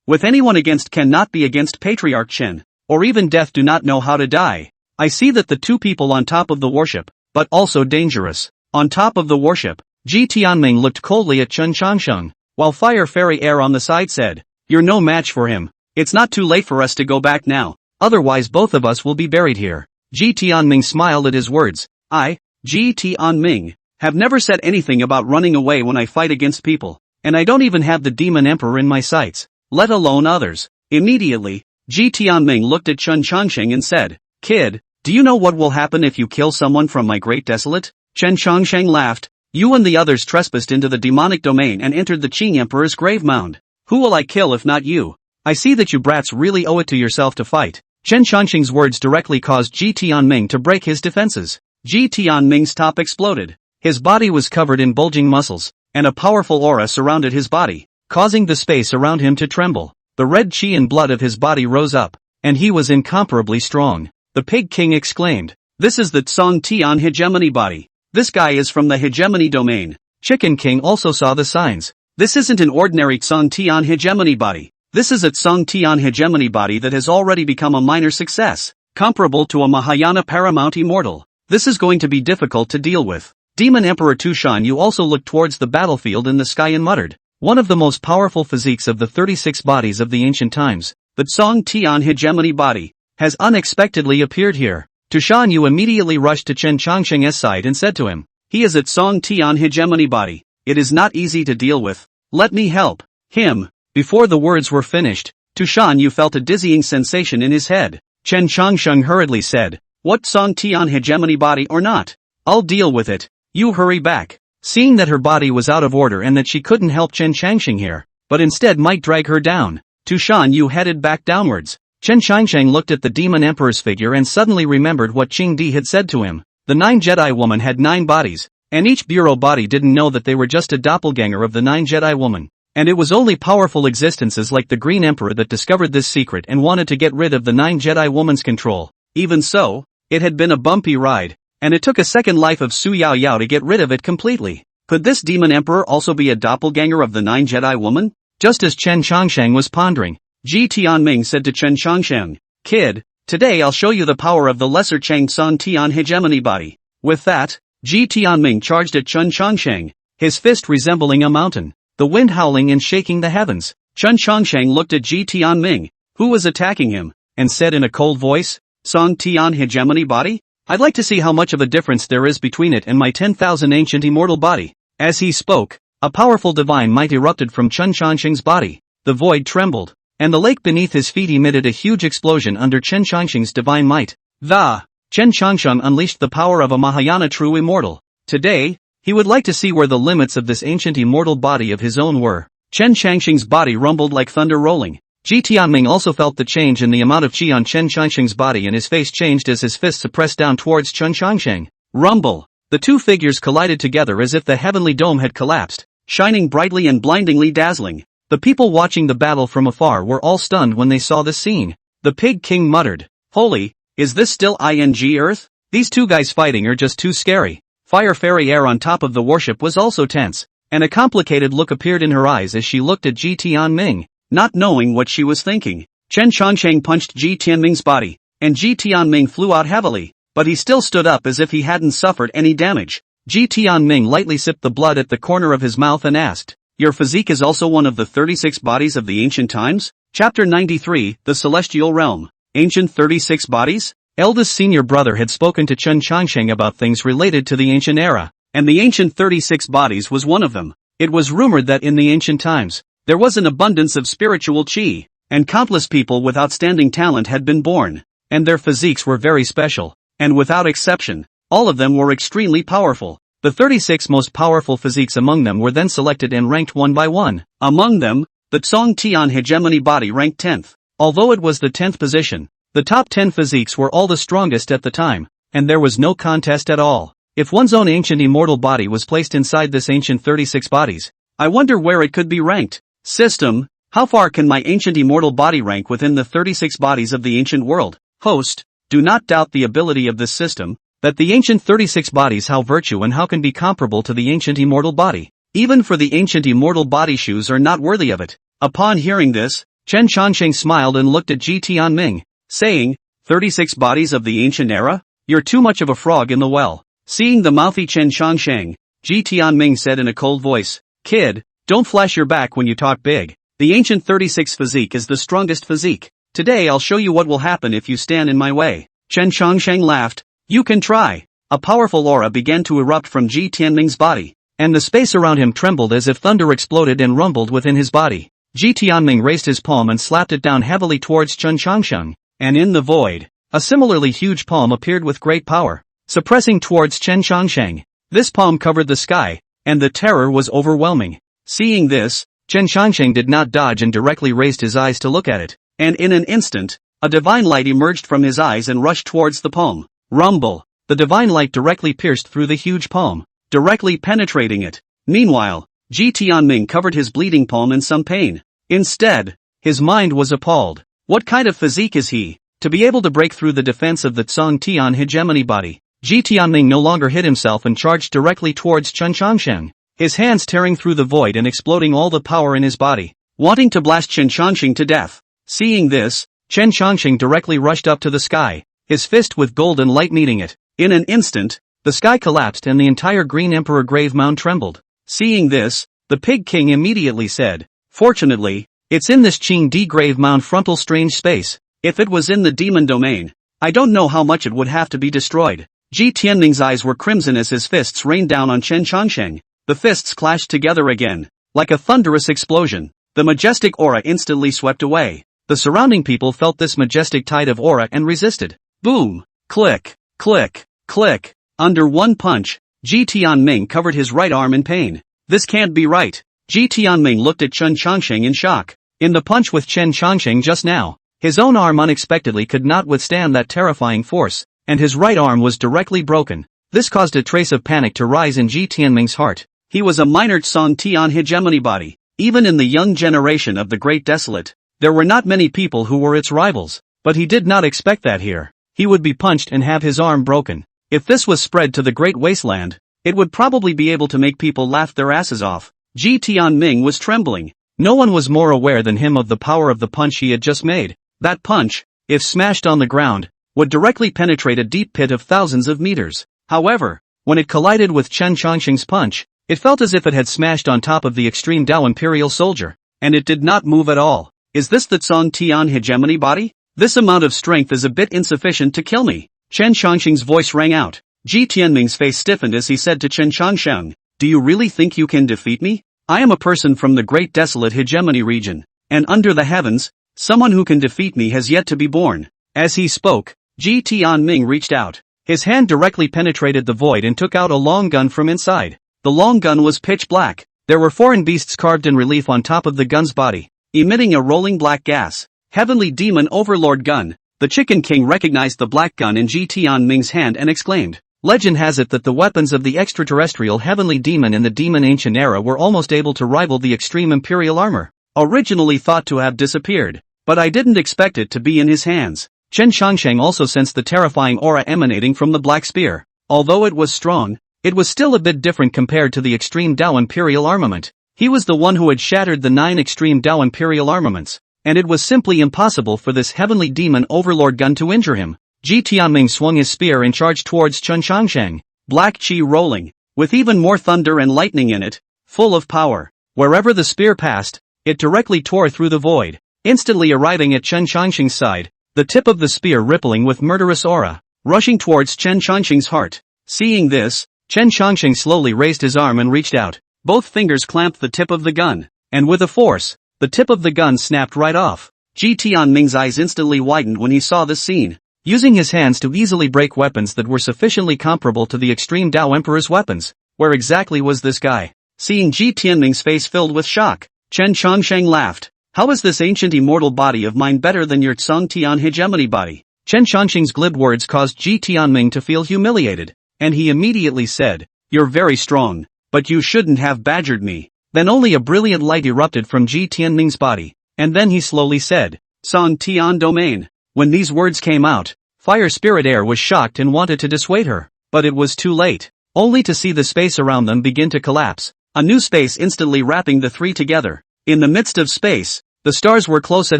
with anyone against cannot be against Patriarch Chen, or even death do not know how to die. I see that the 2 people on top of the warship, but also dangerous. On top of the warship." Ji Tianming looked coldly at Chen Changsheng, while Fire Fairy Air on the side said, "You're no match for him. It's not too late for us to go back now, otherwise both of us will be buried here." Ji Tianming smiled at his words. "I, Ji Tianming, have never said anything about running away when I fight against people, and I don't even have the Demon Emperor in my sights, let alone others." Immediately, Ji Tianming looked at Chen Changsheng and said, "Kid, do you know what will happen if you kill someone from my Great Desolate?" Chen Changsheng laughed. "You and the others trespassed into the demonic domain and entered the Qing Emperor's grave mound. Who will I kill if not you? I see that you brats really owe it to yourself to fight." Chen Changsheng's words directly caused Ji Tianming to break his defenses. Ji Tianming's top exploded. His body was covered in bulging muscles, and a powerful aura surrounded his body, causing the space around him to tremble. The red qi and blood of his body rose up, and he was incomparably strong. The Pig King exclaimed, "This is the Tsong Tian hegemony body. This guy is from the hegemony domain." Chicken King also saw the signs. "This isn't an ordinary Tsong Tian hegemony body. This is a Tsong Tian hegemony body that has already become a minor success, comparable to a Mahayana paramount immortal. This is going to be difficult to deal with." Demon Emperor Tushan Yu also looked towards the battlefield in the sky and muttered, "One of the most powerful physiques of the 36 bodies of the ancient times, the Tsong Tian hegemony body, has unexpectedly appeared here." Tushan Yu immediately rushed to Chen Changsheng's side and said to him, "He is a Tsong Tian hegemony body. It is not easy to deal with. Let me help him." Before the words were finished, Tushan Yu felt a dizzying sensation in his head. Chen Changsheng hurriedly said, "What Tsong Tian hegemony body or not? I'll deal with it. You hurry back." Seeing that her body was out of order and that she couldn't help Chen Changsheng here, but instead might drag her down, Tushan Yu headed back downwards. Chen Changsheng looked at the Demon Emperor's figure and suddenly remembered what Qing Di had said to him. The 9 Jedi woman had 9 bodies, and each bureau body didn't know that they were just a doppelganger of the 9 Jedi woman. And it was only powerful existences like the Green Emperor that discovered this secret and wanted to get rid of the 9 Jedi woman's control. Even so, it had been a bumpy ride, and it took a second life of Su Yao Yao to get rid of it completely. Could this Demon Emperor also be a doppelganger of the 9 Jedi woman? Just as Chen Changsheng was pondering, Ji Tianming said to Chen Changsheng, "Kid, today I'll show you the power of the lesser Chang Tsong Tian hegemony body." With that, Ji Tianming charged at Chen Changsheng, his fist resembling a mountain, the wind howling and shaking the heavens. Chen Changsheng looked at Ji Tianming, who was attacking him, and said in a cold voice, "Tsong Tian hegemony body? I'd like to see how much of a difference there is between it and my 10,000 ancient immortal body." As he spoke, a powerful divine might erupted from Chen Changsheng's body. The void trembled, and the lake beneath his feet emitted a huge explosion under Chen Changsheng's divine might. Chen Changsheng unleashed the power of a Mahayana true immortal. Today, he would like to see where the limits of this ancient immortal body of his own were. Chen Changsheng's body rumbled like thunder rolling. Ji Tianming also felt the change in the amount of qi on Chen Changsheng's body, and his face changed as his fists pressed down towards Chen Changsheng. Rumble! The two figures collided together as if the heavenly dome had collapsed. shining brightly and blindingly dazzling. The people watching the battle from afar were all stunned when they saw this scene. The Pig King muttered, "Holy, is this still ING Earth? These two guys fighting are just too scary." Fire Fairy Air on top of the warship was also tense, and a complicated look appeared in her eyes as she looked at Ji Tianming, not knowing what she was thinking. Chen Chongsheng punched Ji Tianming's body, and Ji Tianming flew out heavily, but he still stood up as if he hadn't suffered any damage. Ji Tianming lightly sipped the blood at the corner of his mouth and asked, "Your physique is also one of the 36 bodies of the ancient times?" Chapter 93, The Celestial Realm. Ancient 36 bodies? Eldest senior brother had spoken to Chen Chongsheng about things related to the ancient era, and the ancient 36 bodies was one of them. It was rumored that in the ancient times, there was an abundance of spiritual qi, and countless people with outstanding talent had been born, and their physiques were very special, and without exception, all of them were extremely powerful. The 36 most powerful physiques among them were then selected and ranked one by one. Among them, the Tsong Tian hegemony body ranked 10th. Although it was the 10th position, the top 10 physiques were all the strongest at the time, and there was no contest at all. If one's own ancient immortal body was placed inside this ancient 36 bodies, I wonder where it could be ranked. System, how far can my ancient immortal body rank within the 36 bodies of the ancient world? Host, do not doubt the ability of this system, that the ancient 36 bodies how virtue and how can be comparable to the ancient immortal body. Even for the ancient immortal body shoes are not worthy of it. Upon hearing this, Chen Chongsheng smiled and looked at Ji Tianming, saying, 36 bodies of the ancient era? You're too much of a frog in the well. Seeing the mouthy Chen Chongsheng, Ji Tianming said in a cold voice, "Kid, don't flash your back when you talk big. The ancient 36 physique is the strongest physique. Today I'll show you what will happen if you stand in my way." Chen Chongsheng laughed. "You can try." A powerful aura began to erupt from Ji Tianming's body, and the space around him trembled as if thunder exploded and rumbled within his body. Ji Tianming raised his palm and slapped it down heavily towards Chen Chongsheng, and in the void, a similarly huge palm appeared with great power, suppressing towards Chen Chongsheng. This palm covered the sky, and the terror was overwhelming. Seeing this, Chen Chongsheng did not dodge and directly raised his eyes to look at it, and in an instant, a divine light emerged from his eyes and rushed towards the palm. Rumble! The divine light directly pierced through the huge palm, directly penetrating it. Meanwhile, Ji Tianming covered his bleeding palm in some pain. Instead, his mind was appalled. What kind of physique is he, to be able to break through the defense of the Tsong Tian hegemony body? Ji Tianming no longer hid himself and charged directly towards Chen Chongsheng, his hands tearing through the void and exploding all the power in his body, wanting to blast Chen Chongsheng to death. Seeing this, Chen Chongsheng directly rushed up to the sky, his fist with golden light meeting it. In an instant, the sky collapsed and the entire Green Emperor grave mound trembled. Seeing this, the Pig King immediately said, "Fortunately, it's in this Qing D grave mound frontal strange space. If it was in the demon domain, I don't know how much it would have to be destroyed." Ji Tianming's eyes were crimson as his fists rained down on Chen Chongsheng. The fists clashed together again, like a thunderous explosion. The majestic aura instantly swept away. The surrounding people felt this majestic tide of aura and resisted. Boom! Click! Click! Click! Under one punch, Ji Tianming covered his right arm in pain. This can't be right. Ji Tianming looked at Chen Chongsheng in shock. In the punch with Chen Chongsheng just now, his own arm unexpectedly could not withstand that terrifying force, and his right arm was directly broken. This caused a trace of panic to rise in Ji Tianming's heart. He was a minor Tsong Tian hegemony body. Even in the young generation of the Great Desolate, there were not many people who were its rivals, but he did not expect that here he would be punched and have his arm broken. If this was spread to the Great Wasteland, it would probably be able to make people laugh their asses off. Ji Tianming was trembling. No one was more aware than him of the power of the punch he had just made. That punch, if smashed on the ground, would directly penetrate a deep pit of thousands of meters. However, when it collided with Chen Chongsheng's punch, it felt as if it had smashed on top of the extreme Dao Imperial soldier, and it did not move at all. Is this the Tsong Tian hegemony body? This amount of strength is a bit insufficient to kill me. Chen Chongsheng's voice rang out. Ji Tianming's face stiffened as he said to Chen Chongsheng, "Do you really think you can defeat me? I am a person from the Great Desolate Hegemony region, and under the heavens, someone who can defeat me has yet to be born." As he spoke, Ji Tianming reached out. His hand directly penetrated the void and took out a long gun from inside. The long gun was pitch black. There were foreign beasts carved in relief on top of the gun's body, emitting a rolling black gas. Heavenly Demon Overlord Gun. The Chicken King recognized the black gun in Ji Tianming's hand and exclaimed, Legend has it that the weapons of the extraterrestrial heavenly demon in the demon ancient era were almost able to rival the extreme imperial armor, originally thought to have disappeared. But I didn't expect it to be in his hands. Chen Changsheng also sensed the terrifying aura emanating from the black spear. Although it was strong, it was still a bit different compared to the extreme Dao imperial armament. He was the one who had shattered the 9 extreme Dao imperial armaments, and it was simply impossible for this heavenly demon overlord gun to injure him. Ji Tianming swung his spear and charged towards Chen Changsheng, black chi rolling, with even more thunder and lightning in it, full of power. Wherever the spear passed, it directly tore through the void, instantly arriving at Chen Changsheng's side, the tip of the spear rippling with murderous aura, rushing towards Chen Changsheng's heart. Seeing this, Chen Changsheng slowly raised his arm and reached out. Both fingers clamped the tip of the gun, and with a force, the tip of the gun snapped right off. Ji Tianming's eyes instantly widened when he saw this scene. Using his hands to easily break weapons that were sufficiently comparable to the extreme Dao Emperor's weapons, where exactly was this guy? Seeing Ji Tianming's face filled with shock, Chen Changsheng laughed. How is this ancient immortal body of mine better than your Tsung Tian hegemony body? Chen Changsheng's glib words caused Ji Tianming to feel humiliated, and he immediately said, "You're very strong, but you shouldn't have badgered me." Then only a brilliant light erupted from Ji Tianming's body, and then he slowly said, "Tsung Tian domain." When these words came out, Fire Spirit Air was shocked and wanted to dissuade her, but it was too late, only to see the space around them begin to collapse, a new space instantly wrapping the three together. In the midst of space, the stars were close at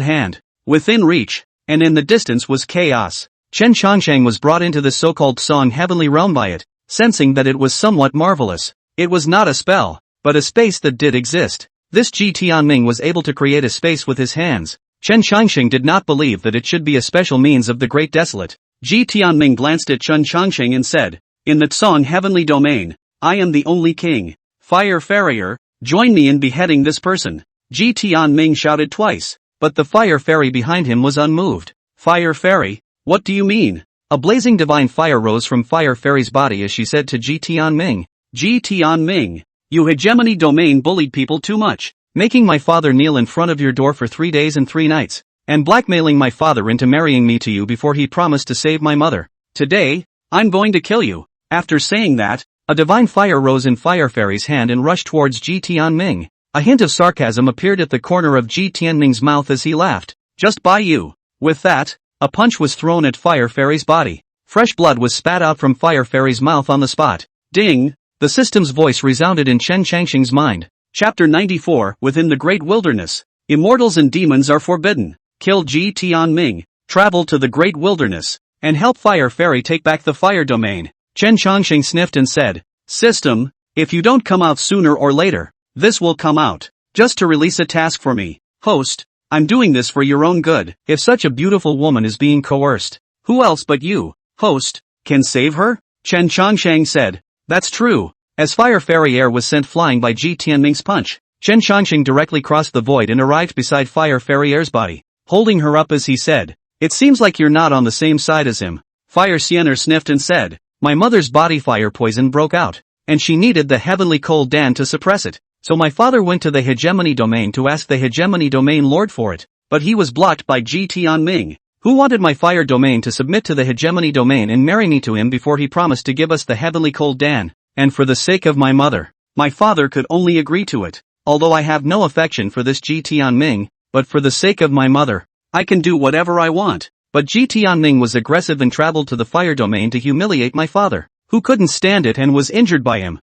hand, within reach, and in the distance was chaos. Chen Changsheng was brought into the so-called Song heavenly realm by it, sensing that it was somewhat marvelous. It was not a spell, but a space that did exist. This Ji Tianming was able to create a space with his hands. Chen Changsheng did not believe that it should be a special means of the Great Desolate. Ji Tianming glanced at Chen Changsheng and said, "In the Tsong heavenly domain, I am the only king. Fire Farrier, join me in beheading this person." Ji Tianming shouted twice, but the fire fairy behind him was unmoved. "Fire Fairy? What do you mean?" A blazing divine fire rose from Fire Fairy's body as she said to Ji Tianming, "Ji Tianming, you hegemony domain bullied people too much, making my father kneel in front of your door for 3 days and 3 nights, and blackmailing my father into marrying me to you before he promised to save my mother. Today, I'm going to kill you." After saying that, a divine fire rose in Fire Fairy's hand and rushed towards Ji Tianming. A hint of sarcasm appeared at the corner of Ji Tianming's mouth as he laughed. "Just by you." With that, a punch was thrown at Fire Fairy's body. Fresh blood was spat out from Fire Fairy's mouth on the spot. Ding! The system's voice resounded in Chen Changsheng's mind. Chapter 94, Within the Great Wilderness. Immortals and demons are forbidden. Kill Ji Tianming, travel to the Great Wilderness, and help Fire Fairy take back the fire domain. Chen Changsheng sniffed and said, "System, if you don't come out sooner or later, this will come out. Just to release a task for me. Host, I'm doing this for your own good. If such a beautiful woman is being coerced, who else but you, host, can save her?" Chen Changsheng said, "That's true." As Fire Fairy Air was sent flying by Ji Tianming's punch, Chen Changsheng directly crossed the void and arrived beside Fire Fairy Air's body, holding her up as he said, "It seems like you're not on the same side as him." Fire Siener sniffed and said, "My mother's body fire poison broke out, and she needed the heavenly cold Dan to suppress it. So my father went to the hegemony domain to ask the hegemony domain lord for it, but he was blocked by Ji Tianming, who wanted my fire domain to submit to the hegemony domain and marry me to him before he promised to give us the heavenly cold Dan. And for the sake of my mother, my father could only agree to it. Although I have no affection for this Ji Tianming, but for the sake of my mother, I can do whatever I want." But Ji Tianming was aggressive and traveled to the fire domain to humiliate my father, who couldn't stand it and was injured by him.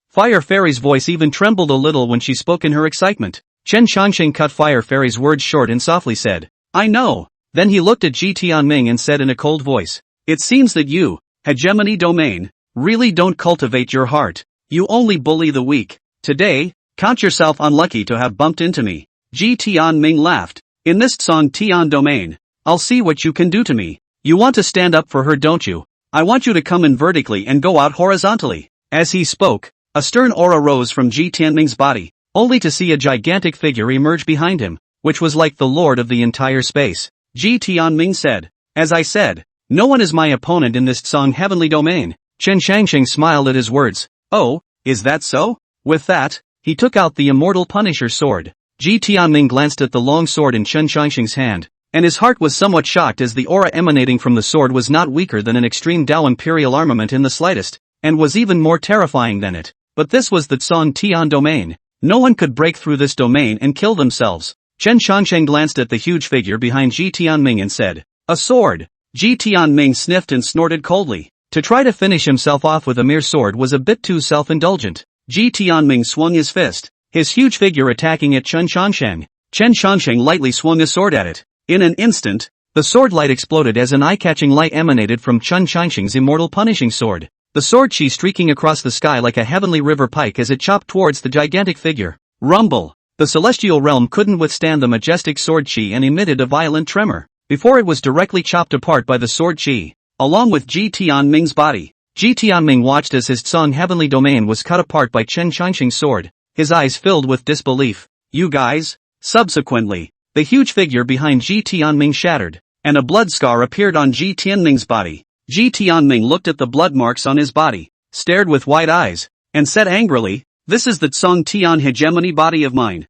Fire Fairy's voice even trembled a little when she spoke in her excitement. Chen Changsheng cut Fire Fairy's words short and softly said, "I know." Then he looked at Ji Tianming and said in a cold voice, "It seems that you, hegemony domain, really don't cultivate your heart. You only bully the weak. Today, count yourself unlucky to have bumped into me." Ji Tianming laughed. "In this Tsong Tian domain, I'll see what you can do to me. You want to stand up for her, don't you? I want you to come in vertically and go out horizontally." As he spoke, a stern aura rose from Ji Tianming's body, only to see a gigantic figure emerge behind him, which was like the lord of the entire space. Ji Tianming said, "As I said, no one is my opponent in this Tsong heavenly domain." Chen Changsheng smiled at his words. "Oh, is that so?" With that, he took out the immortal Punisher sword. Ji Tianming glanced at the long sword in Chen Changsheng's hand, and his heart was somewhat shocked as the aura emanating from the sword was not weaker than an extreme Dao Imperial armament in the slightest, and was even more terrifying than it. But this was the Tsong Tian domain. No one could break through this domain and kill themselves. Chen Changsheng glanced at the huge figure behind Ji Tianming and said, "A sword." Ji Tianming sniffed and snorted coldly. To try to finish himself off with a mere sword was a bit too self-indulgent. Ji Tianming swung his fist, his huge figure attacking at Chen Changsheng. Chen Changsheng lightly swung a sword at it. In an instant, the sword light exploded as an eye-catching light emanated from Chen Changsheng's immortal punishing sword. The sword chi streaking across the sky like a heavenly river pike as it chopped towards the gigantic figure. Rumble! The celestial realm couldn't withstand the majestic sword chi and emitted a violent tremor, before it was directly chopped apart by the sword chi, along with Ji Tianming's body. Ji Tianming watched as his Tsong heavenly domain was cut apart by Chen Changsheng's sword, his eyes filled with disbelief. "You guys?" Subsequently, the huge figure behind Ji Tianming shattered, and a blood scar appeared on Ji Tianming's body. Ji Tianming looked at the blood marks on his body, stared with wide eyes, and said angrily, "This is the Tsong Tian hegemony body of mine.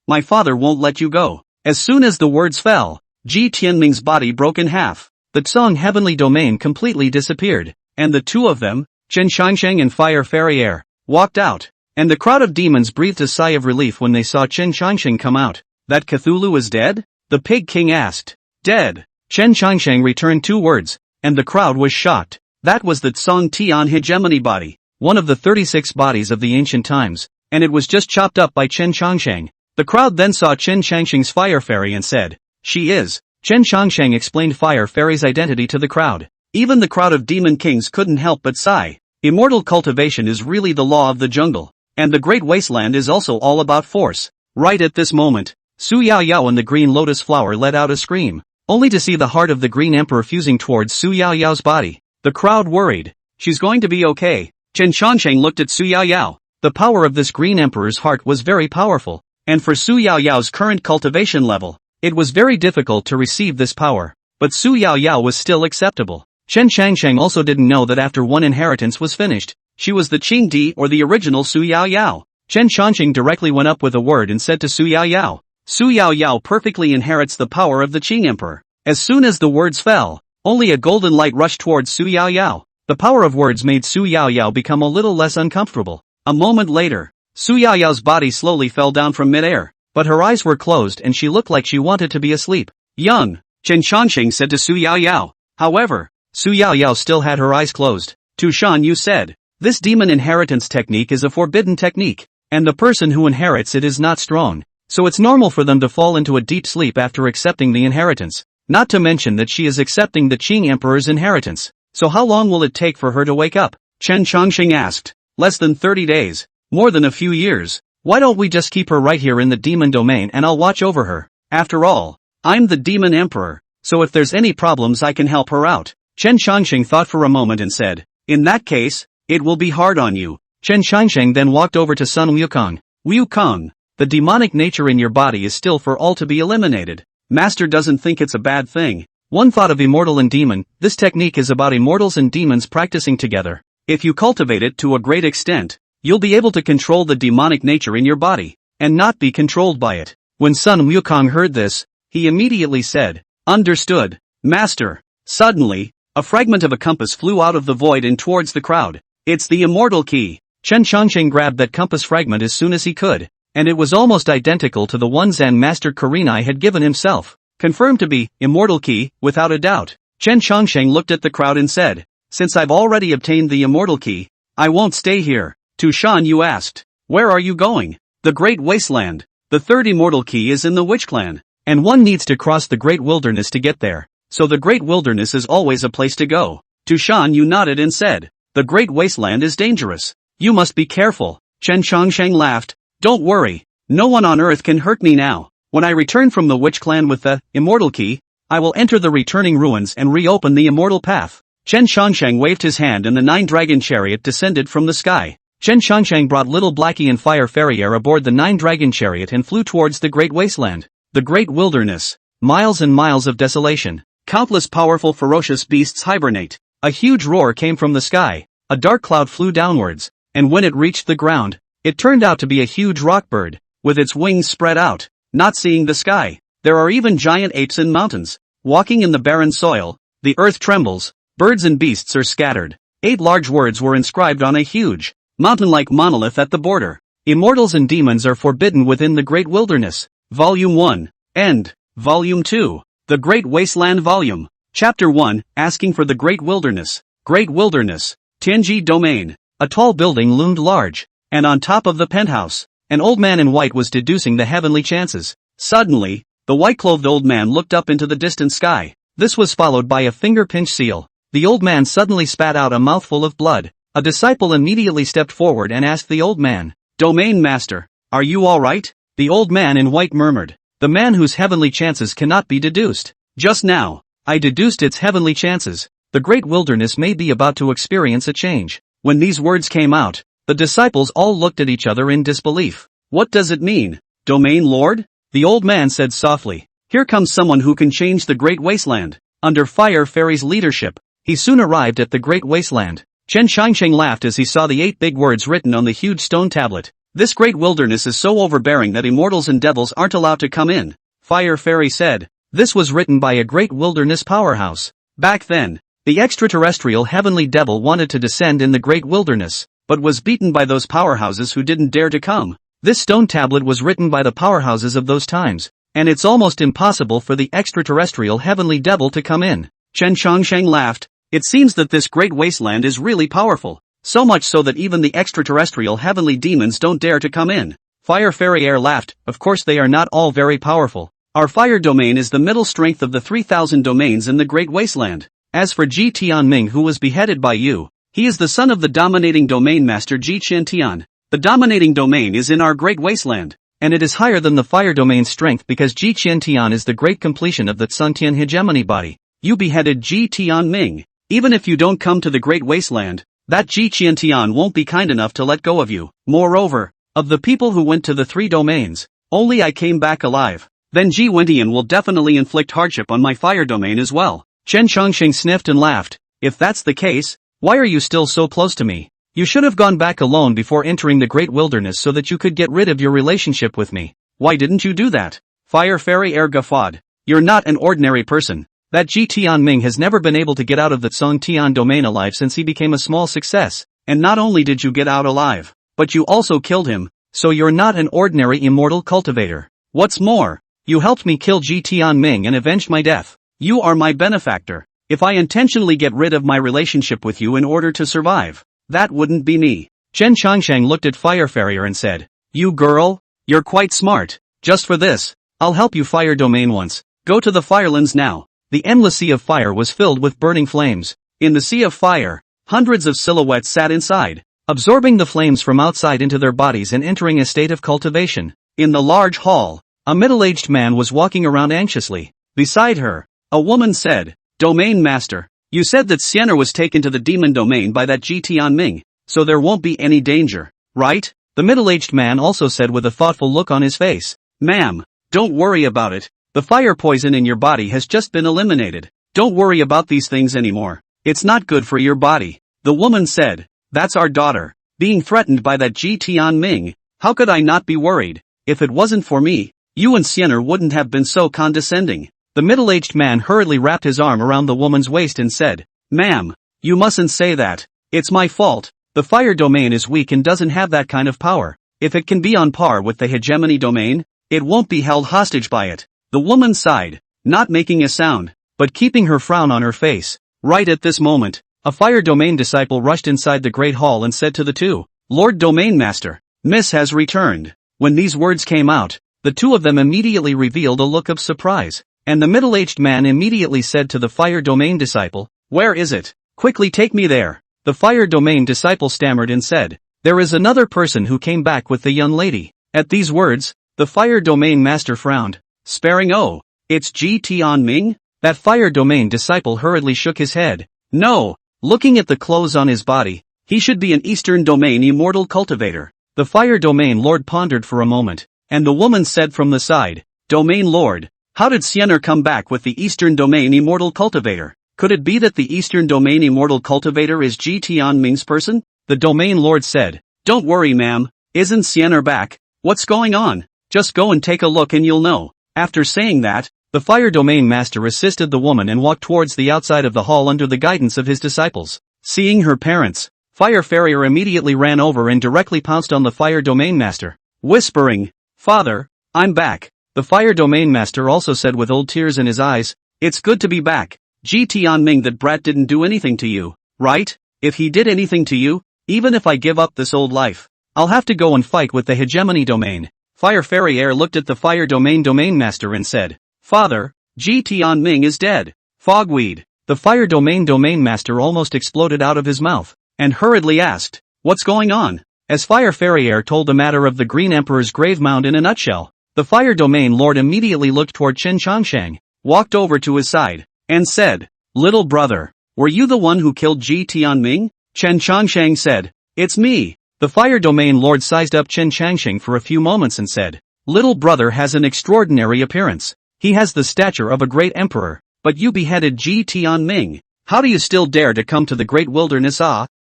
My father won't let you go." As soon as the words fell, Ji Tianming's body broke in half. The Tsong heavenly domain completely disappeared, and the two of them, Chen Changsheng and Fire Ferrier, walked out, and the crowd of demons breathed a sigh of relief when they saw Chen Changsheng come out. "That Cthulhu is dead?" the Pig King asked. "Dead." Chen Changsheng returned 2 words, and the crowd was shocked. That was the Tsong Tian hegemony body, one of the 36 bodies of the ancient times, and it was just chopped up by Chen Changsheng. The crowd then saw Chen Changsheng's Fire Fairy and said, "She is." Chen Changsheng explained Fire Fairy's identity to the crowd. Even the crowd of demon kings couldn't help but sigh. Immortal cultivation is really the law of the jungle, and the great wasteland is also all about force. Right at this moment, Su Yao Yao and the green lotus flower let out a scream, only to see the heart of the green emperor fusing towards Su Yao Yao's body. The crowd worried. "She's going to be okay." Chen Changsheng looked at Su Yao Yao. The power of this green emperor's heart was very powerful, and for Su Yao Yao's current cultivation level, it was very difficult to receive this power. But Su Yao Yao was still acceptable. Chen Changsheng also didn't know that after one inheritance was finished, she was the Qing Di or the original Su Yao Yao. Chen Changsheng directly went up with a word and said to Su Yao Yao, "Su Yao Yao perfectly inherits the power of the Qing Emperor." As soon as the words fell, only a golden light rushed towards Su Yao Yao. The power of words made Su Yao Yao become a little less uncomfortable. A moment later, Su Yao Yao's body slowly fell down from midair, but her eyes were closed and she looked like she wanted to be asleep. "Young," Chen Changsheng said to Su Yao Yao. However, Su Yao Yao still had her eyes closed. "Tu Shan Yu said, this demon inheritance technique is a forbidden technique, and the person who inherits it is not strong, so it's normal for them to fall into a deep sleep after accepting the inheritance. Not to mention that she is accepting the Qing Emperor's inheritance. So how long will it take for her to wake up?" Chen Changsheng asked. "Less than 30 days. More than a few years. Why don't we just keep her right here in the demon domain and I'll watch over her? After all, I'm the demon emperor, so if there's any problems I can help her out." Chen Changsheng thought for a moment and said, "In that case, it will be hard on you." Chen Changsheng then walked over to Sun Wukong. "Wukong, the demonic nature in your body is still for all to be eliminated. Master doesn't think it's a bad thing." One thought of immortal and demon. This technique is about immortals and demons practicing together. If you cultivate it to a great extent, you'll be able to control the demonic nature in your body, and not be controlled by it. When Sun Wukong heard this, he immediately said, "Understood, Master." Suddenly, a fragment of a compass flew out of the void and towards the crowd. "It's the immortal key." Chen Changsheng grabbed that compass fragment as soon as he could, and it was almost identical to the one Zen Master Kurenai had given himself. Confirmed to be immortal key, without a doubt. Chen Changsheng looked at the crowd and said, "Since I've already obtained the immortal key, I won't stay here." Tu Shan Yu asked, "Where are you going?" "The Great Wasteland. The third immortal key is in the Witch Clan, and one needs to cross the Great Wilderness to get there. So the Great Wilderness is always a place to go." Tu Shan Yu nodded and said, "The Great Wasteland is dangerous. You must be careful." Chen Changsheng laughed. "Don't worry, no one on earth can hurt me now. When I return from the Witch Clan with the immortal key, I will enter the returning ruins and reopen the immortal path." Chen Changsheng waved his hand and the 9-dragon chariot descended from the sky. Chen Changsheng brought little Blackie and Fire Ferrier aboard the 9-dragon chariot and flew towards the Great Wasteland. The Great Wilderness. Miles and miles of desolation. Countless powerful ferocious beasts hibernate. A huge roar came from the sky. A dark cloud flew downwards, and when it reached the ground, it turned out to be a huge rock bird, with its wings spread out. Not seeing the sky, There are even giant apes in mountains. Walking in the barren soil, the earth trembles, birds and beasts are scattered. 8 large words were inscribed on a huge, mountain-like monolith at the border. Immortals and demons are forbidden within the Great Wilderness. Volume 1. End. Volume 2. The Great Wasteland Volume. Chapter 1, Asking for the Great Wilderness. Great Wilderness. Tianji Domain. A tall building loomed large, and on top of the penthouse, an old man in white was deducing the heavenly chances. Suddenly, the white-clothed old man looked up into the distant sky. This was followed by a finger-pinch seal. The old man suddenly spat out a mouthful of blood. A disciple immediately stepped forward and asked the old man, "Domain Master, are you all right?" The old man in white murmured, "The man whose heavenly chances cannot be deduced. Just now, I deduced its heavenly chances. The Great Wilderness may be about to experience a change." When these words came out, the disciples all looked at each other in disbelief. "What does it mean, Domain Lord?" The old man said softly, "Here comes someone who can change the Great Wasteland." Under Fire Fairy's leadership, he soon arrived at the Great Wasteland. Chen Shangsheng laughed as he saw the 8 big words written on the huge stone tablet. "This great wilderness is so overbearing that immortals and devils aren't allowed to come in," Fire Fairy said. This was written by a great wilderness powerhouse. Back then, the extraterrestrial heavenly devil wanted to descend in the great wilderness, but was beaten by those powerhouses who didn't dare to come. This stone tablet was written by the powerhouses of those times, and it's almost impossible for the extraterrestrial heavenly devil to come in. Chen Shangsheng laughed. "It seems that this great wasteland is really powerful, so much so that even the extraterrestrial heavenly demons don't dare to come in." Fire Fairy Air laughed. "Of course they are not all very powerful. Our fire domain is the middle strength of the 3,000 domains in the great wasteland. As for Ji Tianming, who was beheaded by you, he is the son of the dominating domain master Ji Qiantian. The dominating domain is in our great wasteland, and it is higher than the fire domain's strength because Ji Qiantian is the great completion of the Tsuntian hegemony body. You beheaded Ji Tianming. Even if you don't come to the great wasteland, that Ji Qiantian won't be kind enough to let go of you. Moreover, of the people who went to the 3 domains, only I came back alive. Then Ji Wentian will definitely inflict hardship on my fire domain as well." Chen Shangsheng sniffed and laughed. "If that's the case, why are you still so close to me? You should have gone back alone before entering the great wilderness so that you could get rid of your relationship with me. Why didn't you do that?" Fire Fairy Air guffawed. "You're not an ordinary person. That Ji Tianming has never been able to get out of the Tsungtian domain alive since he became a small success, and not only did you get out alive, but you also killed him, so you're not an ordinary immortal cultivator. What's more, you helped me kill Ji Tianming and avenged my death. You are my benefactor. If I intentionally get rid of my relationship with you in order to survive, that wouldn't be me." Chen Changsheng looked at Fire Farrier and said, "You girl, you're quite smart. Just for this, I'll help you fire domain once. Go to the Firelands now." The endless sea of fire was filled with burning flames. In the sea of fire, hundreds of silhouettes sat inside, absorbing the flames from outside into their bodies and entering a state of cultivation. In the large hall, a middle-aged man was walking around anxiously. Beside her, a woman said, "Domain Master, you said that Sienna was taken to the demon domain by that Ji Tianming, so there won't be any danger, right?" The middle-aged man also said with a thoughtful look on his face, "Ma'am, don't worry about it. The fire poison in your body has just been eliminated. Don't worry about these things anymore. It's not good for your body." The woman said, "That's our daughter, being threatened by that Ji Tianming. How could I not be worried? If it wasn't for me, you and Sienna wouldn't have been so condescending." The middle-aged man hurriedly wrapped his arm around the woman's waist and said, "Ma'am, you mustn't say that. It's my fault. The fire domain is weak and doesn't have that kind of power. If it can be on par with the hegemony domain, it won't be held hostage by it." The woman sighed, not making a sound, but keeping her frown on her face. Right at this moment, a fire domain disciple rushed inside the great hall and said to the two, "Lord Domain Master, Miss has returned." When these words came out, the two of them immediately revealed a look of surprise, and the middle-aged man immediately said to the fire domain disciple, "Where is it? Quickly take me there." The fire domain disciple stammered and said, "There is another person who came back with the young lady." At these words, the fire domain master frowned, sparing, "Oh, it's Ji Tianming?" That fire domain disciple hurriedly shook his head. "No, looking at the clothes on his body, he should be an Eastern Domain immortal cultivator." The fire domain lord pondered for a moment, and the woman said from the side, "Domain Lord, how did Sienna come back with the Eastern Domain immortal cultivator? Could it be that the Eastern Domain immortal cultivator is Ji Tianming's person?" The domain lord said, "Don't worry, ma'am, isn't Sienna back? What's going on? Just go and take a look and you'll know." After saying that, the fire domain master assisted the woman and walked towards the outside of the hall under the guidance of his disciples. Seeing her parents, Fire Farrier immediately ran over and directly pounced on the fire domain master, whispering, "Father, I'm back." The fire domain master also said with old tears in his eyes, "It's good to be back. Ji Tianming, that brat didn't do anything to you, right? If he did anything to you, even if I give up this old life, I'll have to go and fight with the hegemony domain." Fire Farrier looked at the fire domain master and said, "Father, Ji Tianming is dead." Fogweed. The fire domain master almost exploded out of his mouth, and hurriedly asked, "What's going on?" As Fire Farrier told the matter of the Green Emperor's grave mound in a nutshell, the fire domain lord immediately looked toward Chen Changsheng, walked over to his side, and said, "Little brother, were you the one who killed Ji Tianming?" Chen Changsheng said, "It's me." The fire domain lord sized up Chen Changsheng for a few moments and said, "Little brother has an extraordinary appearance. He has the stature of a great emperor, but you beheaded Ji Tianming. How do you still dare to come to the great wilderness?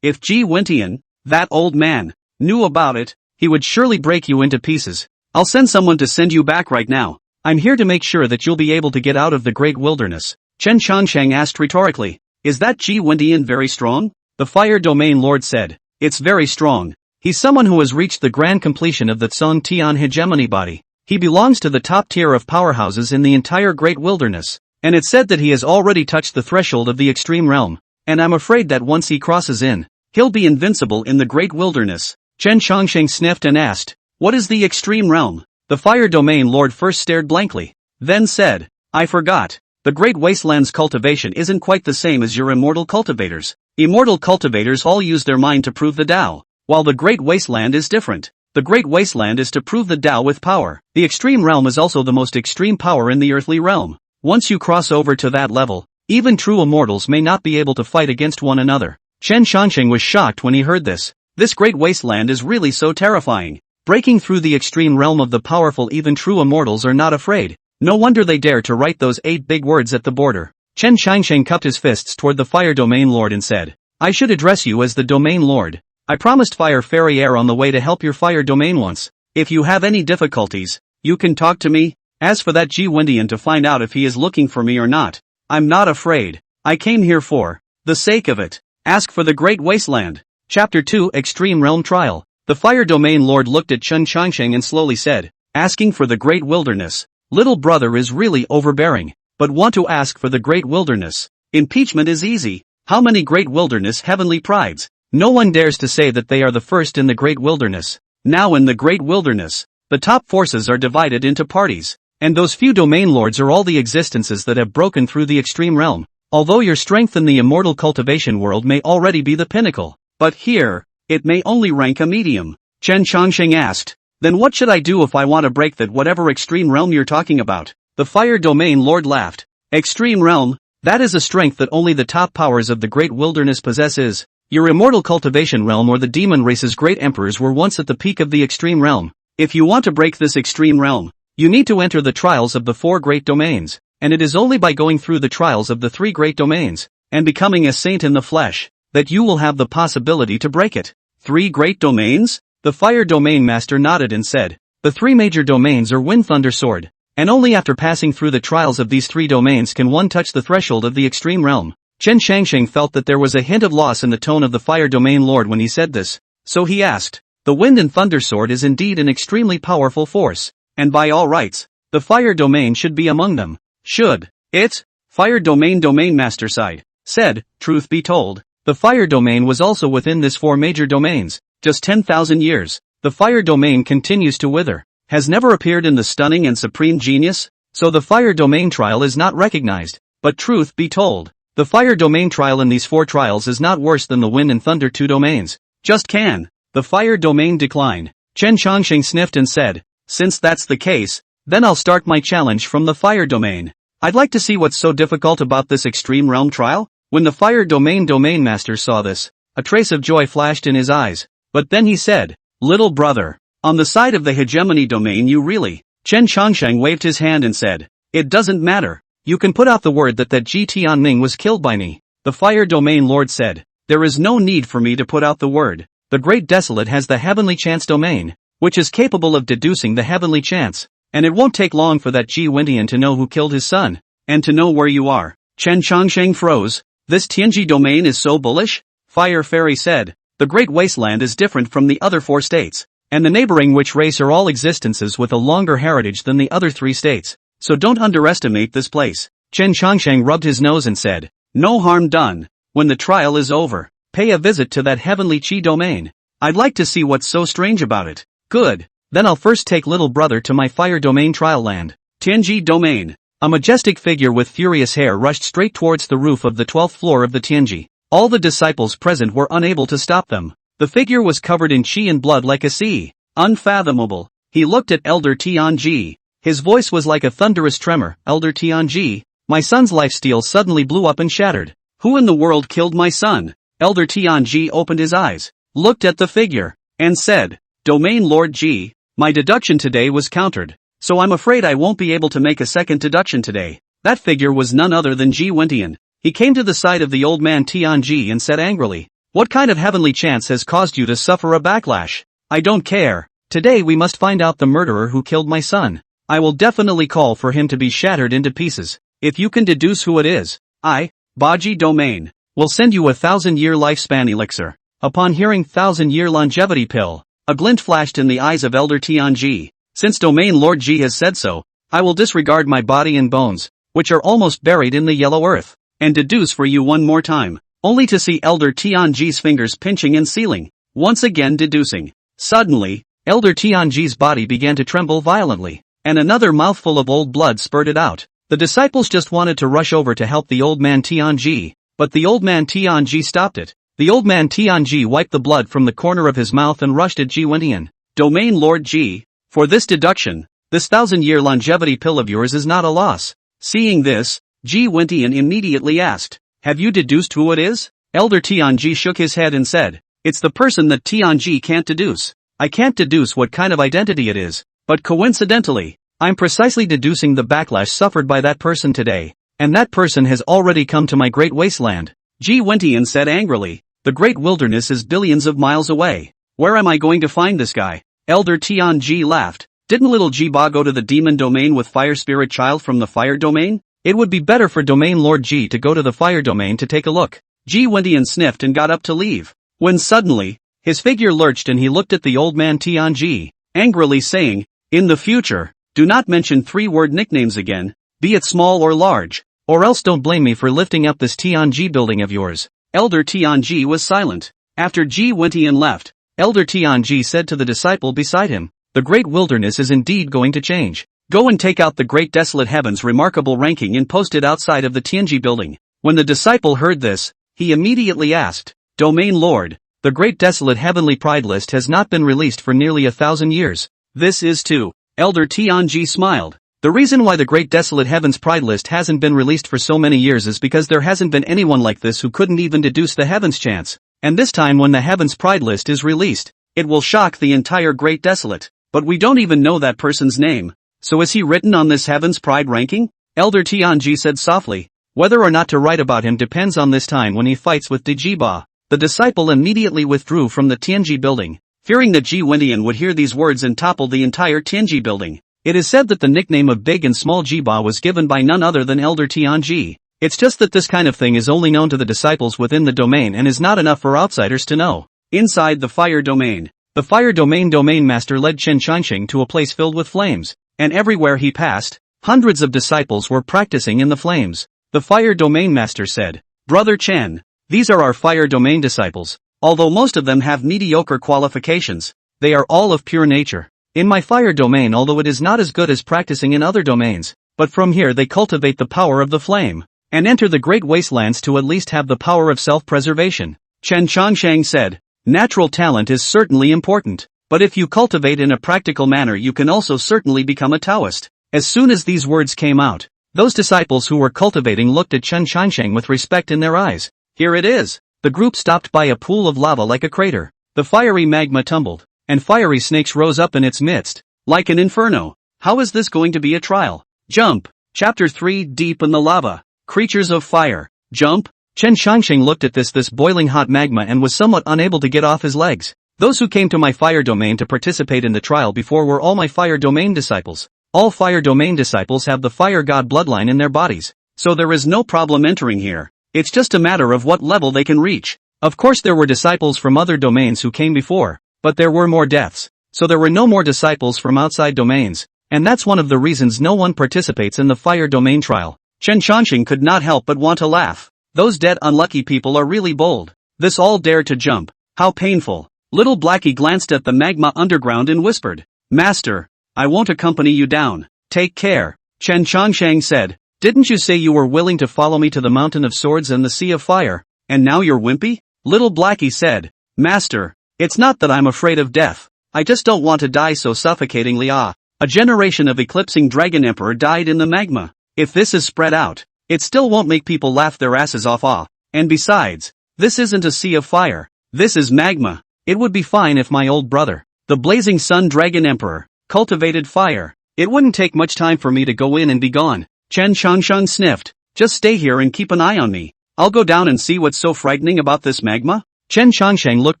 If Ji Wentian, that old man, knew about it, he would surely break you into pieces. I'll send someone to send you back right now. I'm here to make sure that you'll be able to get out of the great wilderness." Chen Changsheng asked rhetorically, "Is that Ji Wentian very strong?" The fire domain lord said, "It's very strong. He's someone who has reached the grand completion of the Tsong Tian hegemony body. He belongs to the top tier of powerhouses in the entire great wilderness, and it's said that he has already touched the threshold of the extreme realm, and I'm afraid that once he crosses in, he'll be invincible in the great wilderness." Chen Changsheng sniffed and asked, "What is the extreme realm?" The fire domain lord first stared blankly, then said, "I forgot. The great wasteland's cultivation isn't quite the same as your immortal cultivators. Immortal cultivators all use their mind to prove the Tao, while the great wasteland is different. The great wasteland is to prove the Tao with power. The extreme realm is also the most extreme power in the earthly realm. Once you cross over to that level, even true immortals may not be able to fight against one another." Chen Changsheng was shocked when he heard this. This great wasteland is really so terrifying. Breaking through the extreme realm of the powerful, even true immortals are not afraid. No wonder they dare to write those 8 big words at the border. Chen Changsheng cupped his fists toward the fire domain lord and said, "I should address you as the domain lord. I promised Fire Farrier on the way to help your fire domain once. If you have any difficulties, you can talk to me. As for that Ji Wentian, to find out if he is looking for me or not, I'm not afraid. I came here for the sake of it. Ask for the Great Wasteland." Chapter 2, Extreme Realm Trial. The fire domain lord looked at Chen Changsheng and slowly said, "Asking for the great wilderness. Little brother is really overbearing, but want to ask for the great wilderness. Impeachment is easy. How many great wilderness heavenly prides? No one dares to say that they are the first in the great wilderness. Now in the great wilderness, the top forces are divided into parties, and those few domain lords are all the existences that have broken through the extreme realm. Although your strength in the immortal cultivation world may already be the pinnacle, but here, it may only rank a medium." Chen Changsheng asked, "Then what should I do if I want to break that whatever extreme realm you're talking about?" The fire domain lord laughed. "Extreme realm? That is a strength that only the top powers of the great wilderness possesses. Your immortal cultivation realm or the demon race's great emperors were once at the peak of the extreme realm. If you want to break this extreme realm, you need to enter the trials of the 4 great domains, and it is only by going through the trials of the 3 great domains, and becoming a saint in the flesh, that you will have the possibility to break it." 3 great domains? The fire domain master nodded and said, "The 3 major domains are Wind, Thunder, Sword, and only after passing through the trials of these 3 domains can one touch the threshold of the extreme realm." Chen Changsheng felt that there was a hint of loss in the tone of the fire domain lord when he said this, so he asked, "The Wind and Thunder Sword is indeed an extremely powerful force, and by all rights, the fire domain should be among them. Should it?" Fire domain master sighed, said, "Truth be told, the fire domain was also within this 4 major domains, just 10,000 years. The fire domain continues to wither, has never appeared in the stunning and supreme genius, so the fire domain trial is not recognized. But truth be told, the fire domain trial in these 4 trials is not worse than the Wind and Thunder 2 domains. Just can the fire domain declined." Chen Changsheng sniffed and said, "Since that's the case, then I'll start my challenge from the fire domain. I'd like to see what's so difficult about this extreme realm trial." When the fire domain master saw this, a trace of joy flashed in his eyes, but then he said, "Little brother, on the side of the hegemony domain you really..." Chen Changsheng waved his hand and said, "It doesn't matter. You can put out the word that Ji Tianming was killed by me." The fire domain lord said, "There is no need for me to put out the word. The great desolate has the heavenly chance domain, which is capable of deducing the heavenly chance. and it won't take long for that Ji Wintian to know who killed his son, and to know where you are. Chen Changsheng froze. This Tianji domain is so bullish? Fire Fairy said. The Great Wasteland is different from the other 4 states, and the neighboring witch race are all existences with a longer heritage than the other 3 states, so don't underestimate this place. Chen Changsheng rubbed his nose and said, no harm done. When the trial is over, pay a visit to that heavenly Qi domain. I'd like to see what's so strange about it. Good. Then I'll first take little brother to my fire domain trial land. Tianji domain. A majestic figure with furious hair rushed straight towards the roof of the 12th floor of the Tianji. All the disciples present were unable to stop them. The figure was covered in qi and blood like a sea. Unfathomable. He looked at Elder Tianji. His voice was like a thunderous tremor. Elder Tianji, my son's lifesteal suddenly blew up and shattered. Who in the world killed my son? Elder Tianji opened his eyes, looked at the figure, and said, Domain Lord Ji, my deduction today was countered, so I'm afraid I won't be able to make a second deduction today. That figure was none other than Ji Wintian. He came to the side of the old man Tianji and said angrily, what kind of heavenly chance has caused you to suffer a backlash? I don't care. Today we must find out the murderer who killed my son. I will definitely call for him to be shattered into pieces. If you can deduce who it is, I, Baji Domain, will send you 1,000-year lifespan elixir. Upon hearing 1,000-year longevity pill, a glint flashed in the eyes of Elder Tianji. Since Domain Lord Ji has said so, I will disregard my body and bones, which are almost buried in the yellow earth, and deduce for you one more time, only to see Elder Tianji's fingers pinching and sealing, once again deducing. Suddenly, Elder Tianji's body began to tremble violently, and another mouthful of old blood spurted out. The disciples just wanted to rush over to help the old man Tianji, but the old man Tianji stopped it. The old man Tianji wiped the blood from the corner of his mouth and rushed at Ji Wintian. Domain Lord Ji, for this deduction, this 1,000-year longevity pill of yours is not a loss. Seeing this, Ji Wintian immediately asked, have you deduced who it is? Elder Tianji shook his head and said, it's the person that Tianji can't deduce. I can't deduce what kind of identity it is, but coincidentally, I'm precisely deducing the backlash suffered by that person today, and that person has already come to my great wasteland. Ji Wintian said angrily, the great wilderness is billions of miles away. Where am I going to find this guy? Elder Tianji laughed. Didn't little Ji Ba go to the demon domain with fire spirit child from the fire domain? It would be better for Domain Lord Ji to go to the fire domain to take a look. Ji Wintian sniffed and got up to leave, when suddenly, his figure lurched and he looked at the old man Tianji, angrily saying, in the future, do not mention 3-word nicknames again, be it small or large, or else don't blame me for lifting up this Tianji building of yours. Elder Tianji was silent. After Ji Wintian left, Elder Tianji said to the disciple beside him, the great wilderness is indeed going to change. Go and take out the great desolate heavens remarkable ranking and post it outside of the Tianji building. When the disciple heard this, he immediately asked, Domain Lord, the great desolate heavenly pride list has not been released for nearly 1,000 years. This is too. Elder Tianji smiled. The reason why the Great Desolate Heavens Pride list hasn't been released for so many years is because there hasn't been anyone like this who couldn't even deduce the Heavens chance. And this time when the Heavens Pride list is released, it will shock the entire Great Desolate. But we don't even know that person's name. So is he written on this Heavens Pride ranking? Elder Tianji said softly. Whether or not to write about him depends on this time when he fights with Ji Ba. The disciple immediately withdrew from the Tianji building, fearing that Ji Wintian would hear these words and topple the entire Tianji building. It is said that the nickname of Big and Small Ji Ba was given by none other than Elder Tianji. It's just that this kind of thing is only known to the disciples within the domain and is not enough for outsiders to know. Inside the fire domain, the fire domain master led Chen Changsheng to a place filled with flames, and everywhere he passed, hundreds of disciples were practicing in the flames. The fire domain master said, Brother Chen, these are our fire domain disciples. Although most of them have mediocre qualifications, they are all of pure nature. In my fire domain, although it is not as good as practicing in other domains, but from here they cultivate the power of the flame, and enter the great wastelands to at least have the power of self-preservation. Chen Changsheng said, natural talent is certainly important, but if you cultivate in a practical manner you can also certainly become a Taoist. As soon as these words came out, those disciples who were cultivating looked at Chen Changsheng with respect in their eyes. Here it is. The group stopped by a pool of lava like a crater. The fiery magma tumbled, and fiery snakes rose up in its midst, like an inferno. How is this going to be a trial? Jump! Chapter 3 Deep in the Lava. Creatures of Fire. Jump! Chen Changsheng looked at this boiling hot magma and was somewhat unable to get off his legs. Those who came to my fire domain to participate in the trial before were all my fire domain disciples. All fire domain disciples have the fire god bloodline in their bodies, so there is no problem entering here. It's just a matter of what level they can reach. Of course there were disciples from other domains who came before, but there were more deaths, so there were no more disciples from outside domains, and that's one of the reasons no one participates in the fire domain trial. Chen Changxing could not help but want to laugh. Those dead unlucky people are really bold. This all dared to jump. How painful. Little Blackie glanced at the magma underground and whispered, "Master, I won't accompany you down. Take care." Chen Changsheng said, "Didn't you say you were willing to follow me to the Mountain of Swords and the Sea of Fire, and now you're wimpy?" Little Blackie said, "Master, it's not that I'm afraid of death. I just don't want to die so suffocatingly. A generation of eclipsing dragon emperor died in the magma. If this is spread out, it still won't make people laugh their asses off. And besides, this isn't a sea of fire. This is magma. It would be fine if my old brother, the blazing sun dragon emperor, cultivated fire. It wouldn't take much time for me to go in and be gone." Chen Changsheng sniffed. "Just stay here and keep an eye on me. I'll go down and see what's so frightening about this magma." Chen Changsheng looked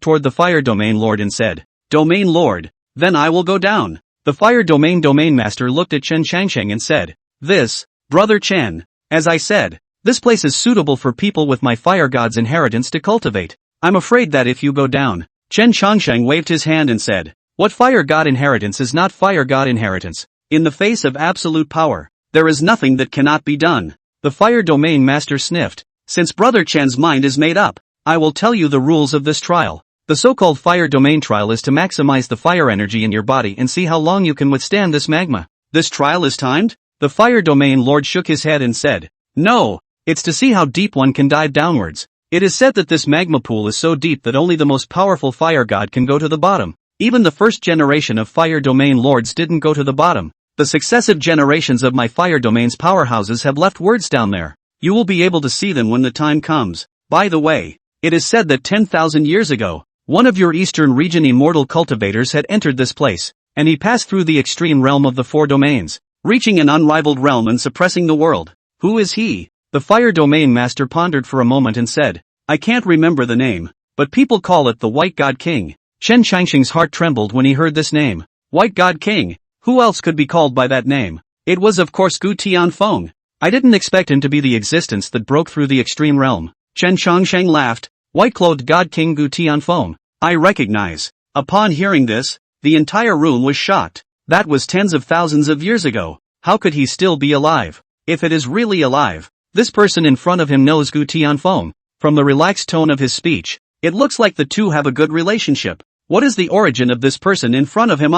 toward the fire domain lord and said, "Domain lord, then I will go down." The fire domain master looked at Chen Changsheng and said, "This, Brother Chen, as I said, this place is suitable for people with my fire god's inheritance to cultivate. I'm afraid that if you go down." Chen Changsheng waved his hand and said, "What fire god inheritance is not fire god inheritance? In the face of absolute power, there is nothing that cannot be done." The fire domain master sniffed. "Since Brother Chen's mind is made up, I will tell you the rules of this trial. The so-called fire domain trial is to maximize the fire energy in your body and see how long you can withstand this magma." "This trial is timed?" The fire domain lord shook his head and said, "No, it's to see how deep one can dive downwards. It is said that this magma pool is so deep that only the most powerful fire god can go to the bottom. Even the first generation of fire domain lords didn't go to the bottom. The successive generations of my fire domain's powerhouses have left words down there. You will be able to see them when the time comes. By the way, it is said that 10,000 years ago, one of your eastern region immortal cultivators had entered this place, and he passed through the extreme realm of the four domains, reaching an unrivaled realm and suppressing the world. Who is he?" The fire domain master pondered for a moment and said, "I can't remember the name, but people call it the White God King." Chen Changxing's heart trembled when he heard this name. White God King? Who else could be called by that name? It was of course Gu Tianfeng. I didn't expect him to be the existence that broke through the extreme realm. Chen Changsheng laughed. "White-clothed God King Gu Tianfeng, I recognize." Upon hearing this, the entire room was shocked. That was tens of thousands of years ago. How could he still be alive? If it is really alive, this person in front of him knows Gu Tianfeng. From the relaxed tone of his speech, it looks like the two have a good relationship. What is the origin of this person in front of him?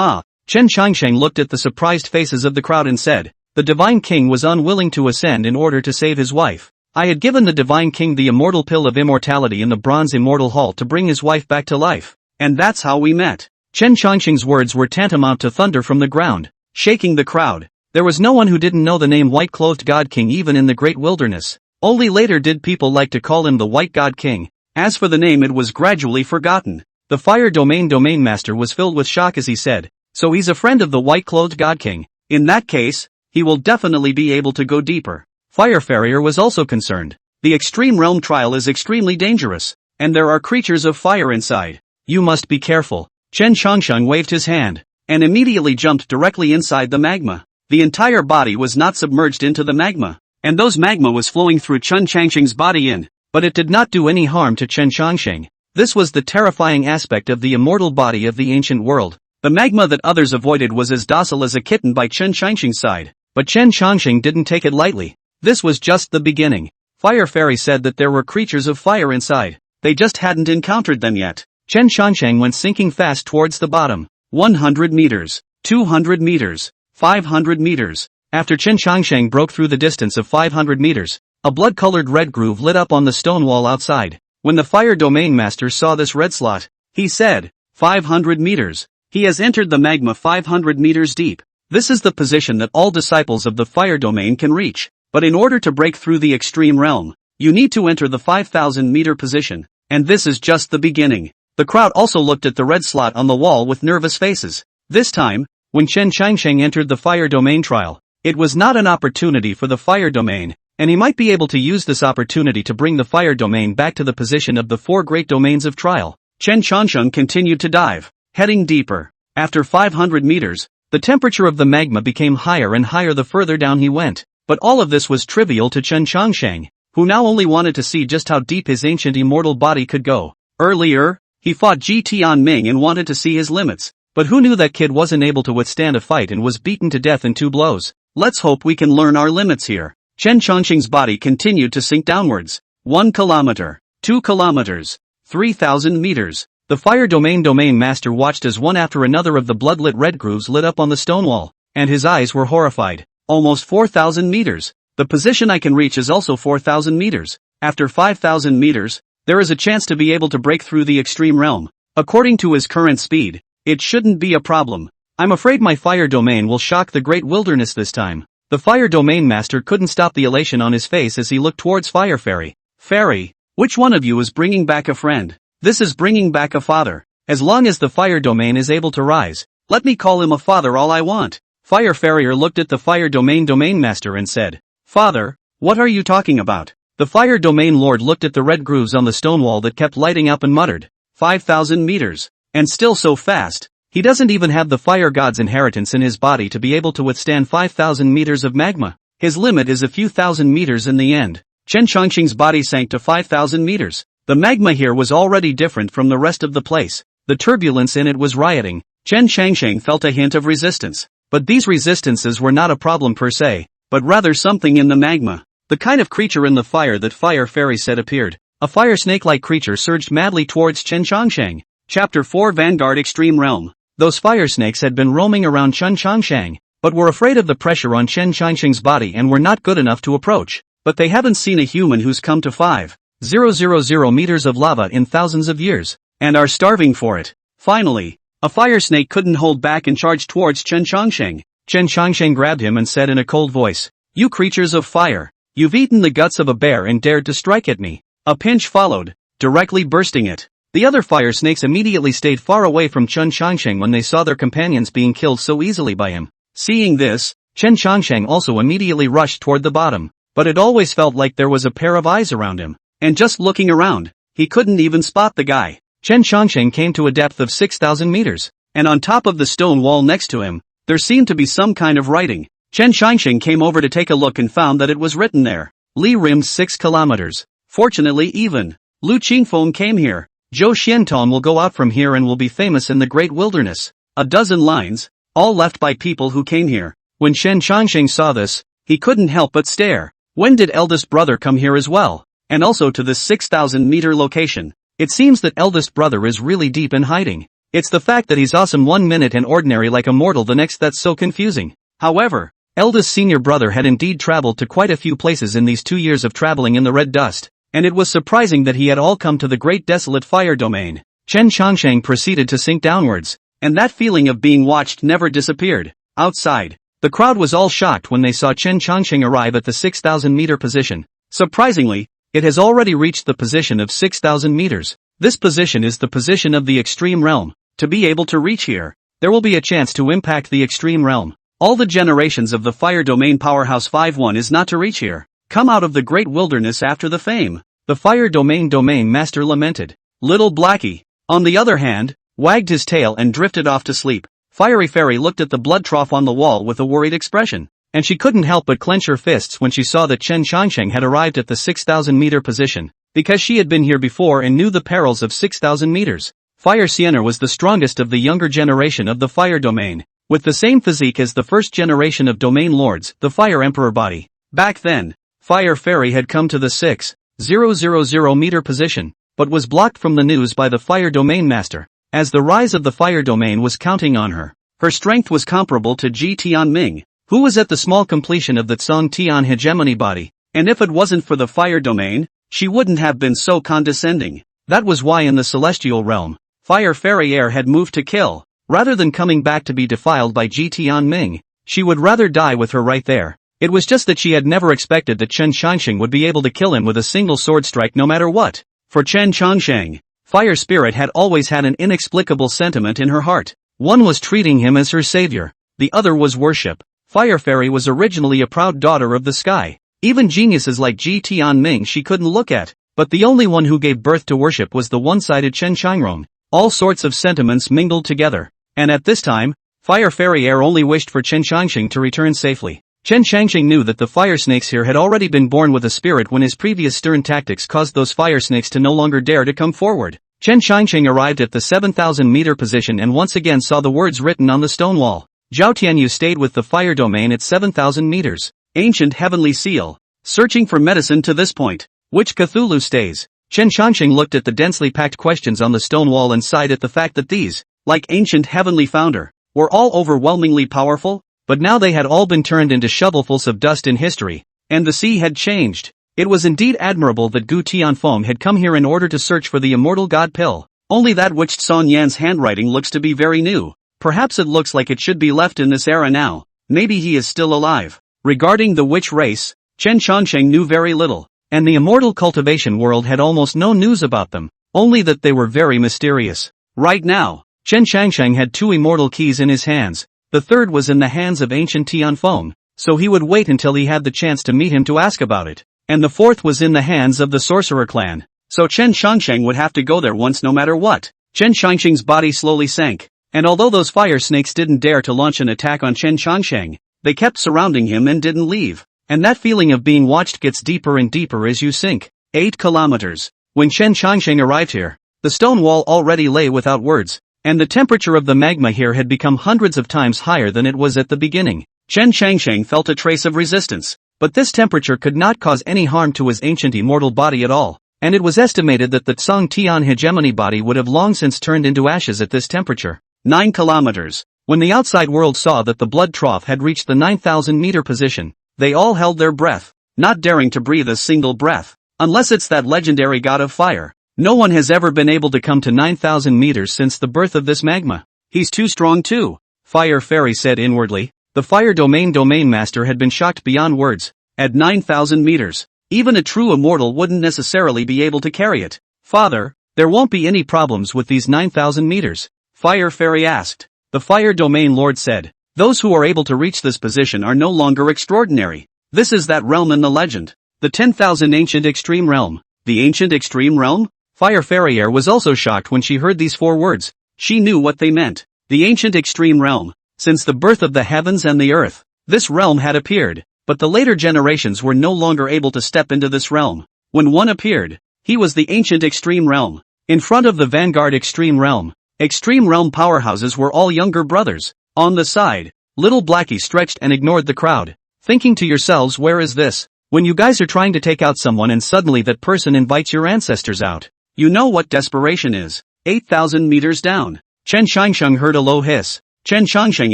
Chen Changsheng looked at the surprised faces of the crowd and said, "The Divine King was unwilling to ascend in order to save his wife. I had given the Divine King the immortal pill of immortality in the bronze immortal hall to bring his wife back to life. And that's how we met." Chen Changsheng's words were tantamount to thunder from the ground, shaking the crowd. There was no one who didn't know the name White-Clothed God King even in the great wilderness. Only later did people like to call him the White God King. As for the name, it was gradually forgotten. The fire domain master was filled with shock as he said, "So he's a friend of the White-Clothed God King. In that case, he will definitely be able to go deeper." Fire Farrier was also concerned. "The extreme realm trial is extremely dangerous, and there are creatures of fire inside. You must be careful." Chen Changsheng waved his hand, and immediately jumped directly inside the magma. The entire body was not submerged into the magma, and those magma was flowing through Chen Changsheng's body in, but it did not do any harm to Chen Changsheng. This was the terrifying aspect of the immortal body of the ancient world. The magma that others avoided was as docile as a kitten by Chen Changsheng's side, but Chen Changsheng didn't take it lightly. This was just the beginning. Fire Fairy said that there were creatures of fire inside. They just hadn't encountered them yet. Chen Changsheng went sinking fast towards the bottom. 100 meters, 200 meters, 500 meters. After Chen Changsheng broke through the distance of 500 meters, a blood-colored red groove lit up on the stone wall outside. When the fire domain master saw this red slot, he said, 500 meters. He has entered the magma 500 meters deep. This is the position that all disciples of the fire domain can reach. But in order to break through the extreme realm, you need to enter the 5,000-meter position, and this is just the beginning. The crowd also looked at the red slot on the wall with nervous faces. This time, when Chen Changsheng entered the fire domain trial, it was not an opportunity for the fire domain, and he might be able to use this opportunity to bring the fire domain back to the position of the four great domains of trial. Chen Changsheng continued to dive, heading deeper. After 500 meters, The temperature of the magma became higher and higher the further down he went. But all of this was trivial to Chen Changsheng, who now only wanted to see just how deep his ancient immortal body could go. Earlier, he fought Ji Tianming and wanted to see his limits, but who knew that kid wasn't able to withstand a fight and was beaten to death in 2 blows. Let's hope we can learn our limits here. Chen Changsheng's body continued to sink downwards. 1 kilometer, 2 kilometers, 3,000 meters. The fire domain master watched as one after another of the blood-lit red grooves lit up on the stone wall, and his eyes were horrified. Almost 4,000 meters. The position I can reach is also 4,000 meters. After 5,000 meters, there is a chance to be able to break through the extreme realm. According to his current speed, it shouldn't be a problem. I'm afraid my fire domain will shock the great wilderness this time. The fire domain master couldn't stop the elation on his face as he looked towards Fire Fairy. Fairy, which one of you is bringing back a friend? This is bringing back a father. As long as the fire domain is able to rise, let me call him a father all I want. Fire Farrier looked at the fire domain master and said, Father, what are you talking about? The fire domain lord looked at the red grooves on the stone wall that kept lighting up and muttered, 5,000 meters. And still so fast. He doesn't even have the fire god's inheritance in his body to be able to withstand 5,000 meters of magma. His limit is a few thousand meters in the end. Chen Changsheng's body sank to 5,000 meters. The magma here was already different from the rest of the place. The turbulence in it was rioting. Chen Changsheng felt a hint of resistance. But these resistances were not a problem per se, but rather something in the magma. The kind of creature in the fire that Fire Fairy said appeared. A fire snake-like creature surged madly towards Chen Changsheng. Chapter 4 Vanguard Extreme Realm. Those fire snakes had been roaming around Chen Changsheng, but were afraid of the pressure on Chen Changsheng's body and were not good enough to approach. But they haven't seen a human who's come to 5,000 meters of lava in thousands of years, and are starving for it. Finally, a fire snake couldn't hold back and charged towards Chen Changsheng. Chen Changsheng grabbed him and said in a cold voice, You creatures of fire, you've eaten the guts of a bear and dared to strike at me. A pinch followed, directly bursting it. The other fire snakes immediately stayed far away from Chen Changsheng when they saw their companions being killed so easily by him. Seeing this, Chen Changsheng also immediately rushed toward the bottom, but it always felt like there was a pair of eyes around him, and just looking around, he couldn't even spot the guy. Chen Changsheng came to a depth of 6,000 meters, and on top of the stone wall next to him, there seemed to be some kind of writing. Chen Changsheng came over to take a look and found that it was written there. Li rimmed 6 kilometers. Fortunately even. Lu Qingfeng came here. Zhou Xianton will go out from here and will be famous in the great wilderness. A dozen lines, all left by people who came here. When Chen Changsheng saw this, he couldn't help but stare. When did eldest brother come here as well? And also to this 6,000 meter location. It seems that eldest brother is really deep in hiding. It's the fact that he's awesome one minute and ordinary like a mortal the next that's so confusing. However, eldest senior brother had indeed traveled to quite a few places in these 2 years of traveling in the red dust, and it was surprising that he had all come to the great desolate fire domain. Chen Changsheng proceeded to sink downwards, and that feeling of being watched never disappeared. Outside, the crowd was all shocked when they saw Chen Changsheng arrive at the 6,000 meter position. Surprisingly, it has already reached the position of 6,000 meters. This position is the position of the extreme realm. To be able to reach here, there will be a chance to impact the extreme realm. All the generations of the fire domain powerhouse 5-1 is not to reach here. Come out of the great wilderness after the fame. The fire domain master lamented. Little Blackie, on the other hand, wagged his tail and drifted off to sleep. Fiery Fairy looked at the blood trough on the wall with a worried expression, and she couldn't help but clench her fists when she saw that Chen Changsheng had arrived at the 6,000 meter position, because she had been here before and knew the perils of 6,000 meters. Fire Sienna was the strongest of the younger generation of the fire domain, with the same physique as the first generation of domain lords, the Fire Emperor body. Back then, Fire Fairy had come to the 6,000 meter position, but was blocked from the news by the fire domain master, as the rise of the fire domain was counting on her. Her strength was comparable to Ji Tianming, who was at the small completion of the Tsong Tian hegemony body, and if it wasn't for the fire domain, she wouldn't have been so condescending. That was why in the celestial realm, Fire Fairy Air had moved to kill, rather than coming back to be defiled by Ji Tianming. She would rather die with her right there. It was just that she had never expected that Chen Changsheng would be able to kill him with a single sword strike no matter what. For Chen Changsheng, Fire Spirit had always had an inexplicable sentiment in her heart. One was treating him as her savior, the other was worship. Fire Fairy was originally a proud daughter of the sky. Even geniuses like Ji Tianming she couldn't look at, but the only one who gave birth to worship was the one-sided Chen Changrong. All sorts of sentiments mingled together, and at this time, Fire Fairy Air only wished for Chen Changxing to return safely. Chen Changxing knew that the fire snakes here had already been born with a spirit when his previous stern tactics caused those fire snakes to no longer dare to come forward. Chen Changxing arrived at the 7,000-meter position and once again saw the words written on the stone wall. Zhao Tianyu stayed with the fire domain at 7,000 meters. Ancient Heavenly Seal. Searching for medicine to this point. Which Cthulhu stays? Chen Changxing looked at the densely packed questions on the stone wall and sighed at the fact that these, like ancient heavenly founder, were all overwhelmingly powerful, but now they had all been turned into shovelfuls of dust in history, and the sea had changed. It was indeed admirable that Gu Tianfeng had come here in order to search for the immortal god pill. Only that which Song Yan's handwriting looks to be very new. Perhaps it looks like it should be left in this era now. Maybe he is still alive. Regarding the witch race, Chen Changxing knew very little, and the immortal cultivation world had almost no news about them, only that they were very mysterious. Right now, Chen Changxing had 2 immortal keys in his hands. The third was in the hands of ancient Tianfeng, so he would wait until he had the chance to meet him to ask about it. And the fourth was in the hands of the sorcerer clan, so Chen Changxing would have to go there once no matter what. Chen Changxing's body slowly sank, and although those fire snakes didn't dare to launch an attack on Chen Changxing, they kept surrounding him and didn't leave. And that feeling of being watched gets deeper and deeper as you sink. 8 kilometers. When Chen Changxing arrived here, the stone wall already lay without words, and the temperature of the magma here had become hundreds of times higher than it was at the beginning. Chen Changxing felt a trace of resistance, but this temperature could not cause any harm to his ancient immortal body at all, and it was estimated that the Tsang Tian hegemony body would have long since turned into ashes at this temperature. 9 kilometers. When the outside world saw that the blood trough had reached the 9,000-meter position, they all held their breath, not daring to breathe a single breath. Unless it's that legendary god of fire. No one has ever been able to come to 9,000 meters since the birth of this magma. He's too strong too, Fire Fairy said inwardly. The fire domain master had been shocked beyond words. At 9,000 meters, even a true immortal wouldn't necessarily be able to carry it. Father, there won't be any problems with these 9,000 meters? Fire Fairy asked. The fire domain lord said, those who are able to reach this position are no longer extraordinary. This is that realm in the legend. The 10,000 ancient extreme realm. The ancient extreme realm? Fire Fairy was also shocked when she heard these 4 words. She knew what they meant. The ancient extreme realm. Since the birth of the heavens and the earth, this realm had appeared, but the later generations were no longer able to step into this realm. When one appeared, he was the ancient extreme realm. In front of the vanguard extreme realm powerhouses were all younger brothers. On the side, little Blackie stretched and ignored the crowd, thinking to yourselves, where is this? When you guys are trying to take out someone and suddenly that person invites your ancestors out. You know what desperation is. 8,000 meters down. Chen Changxing heard a low hiss. Chen Changxing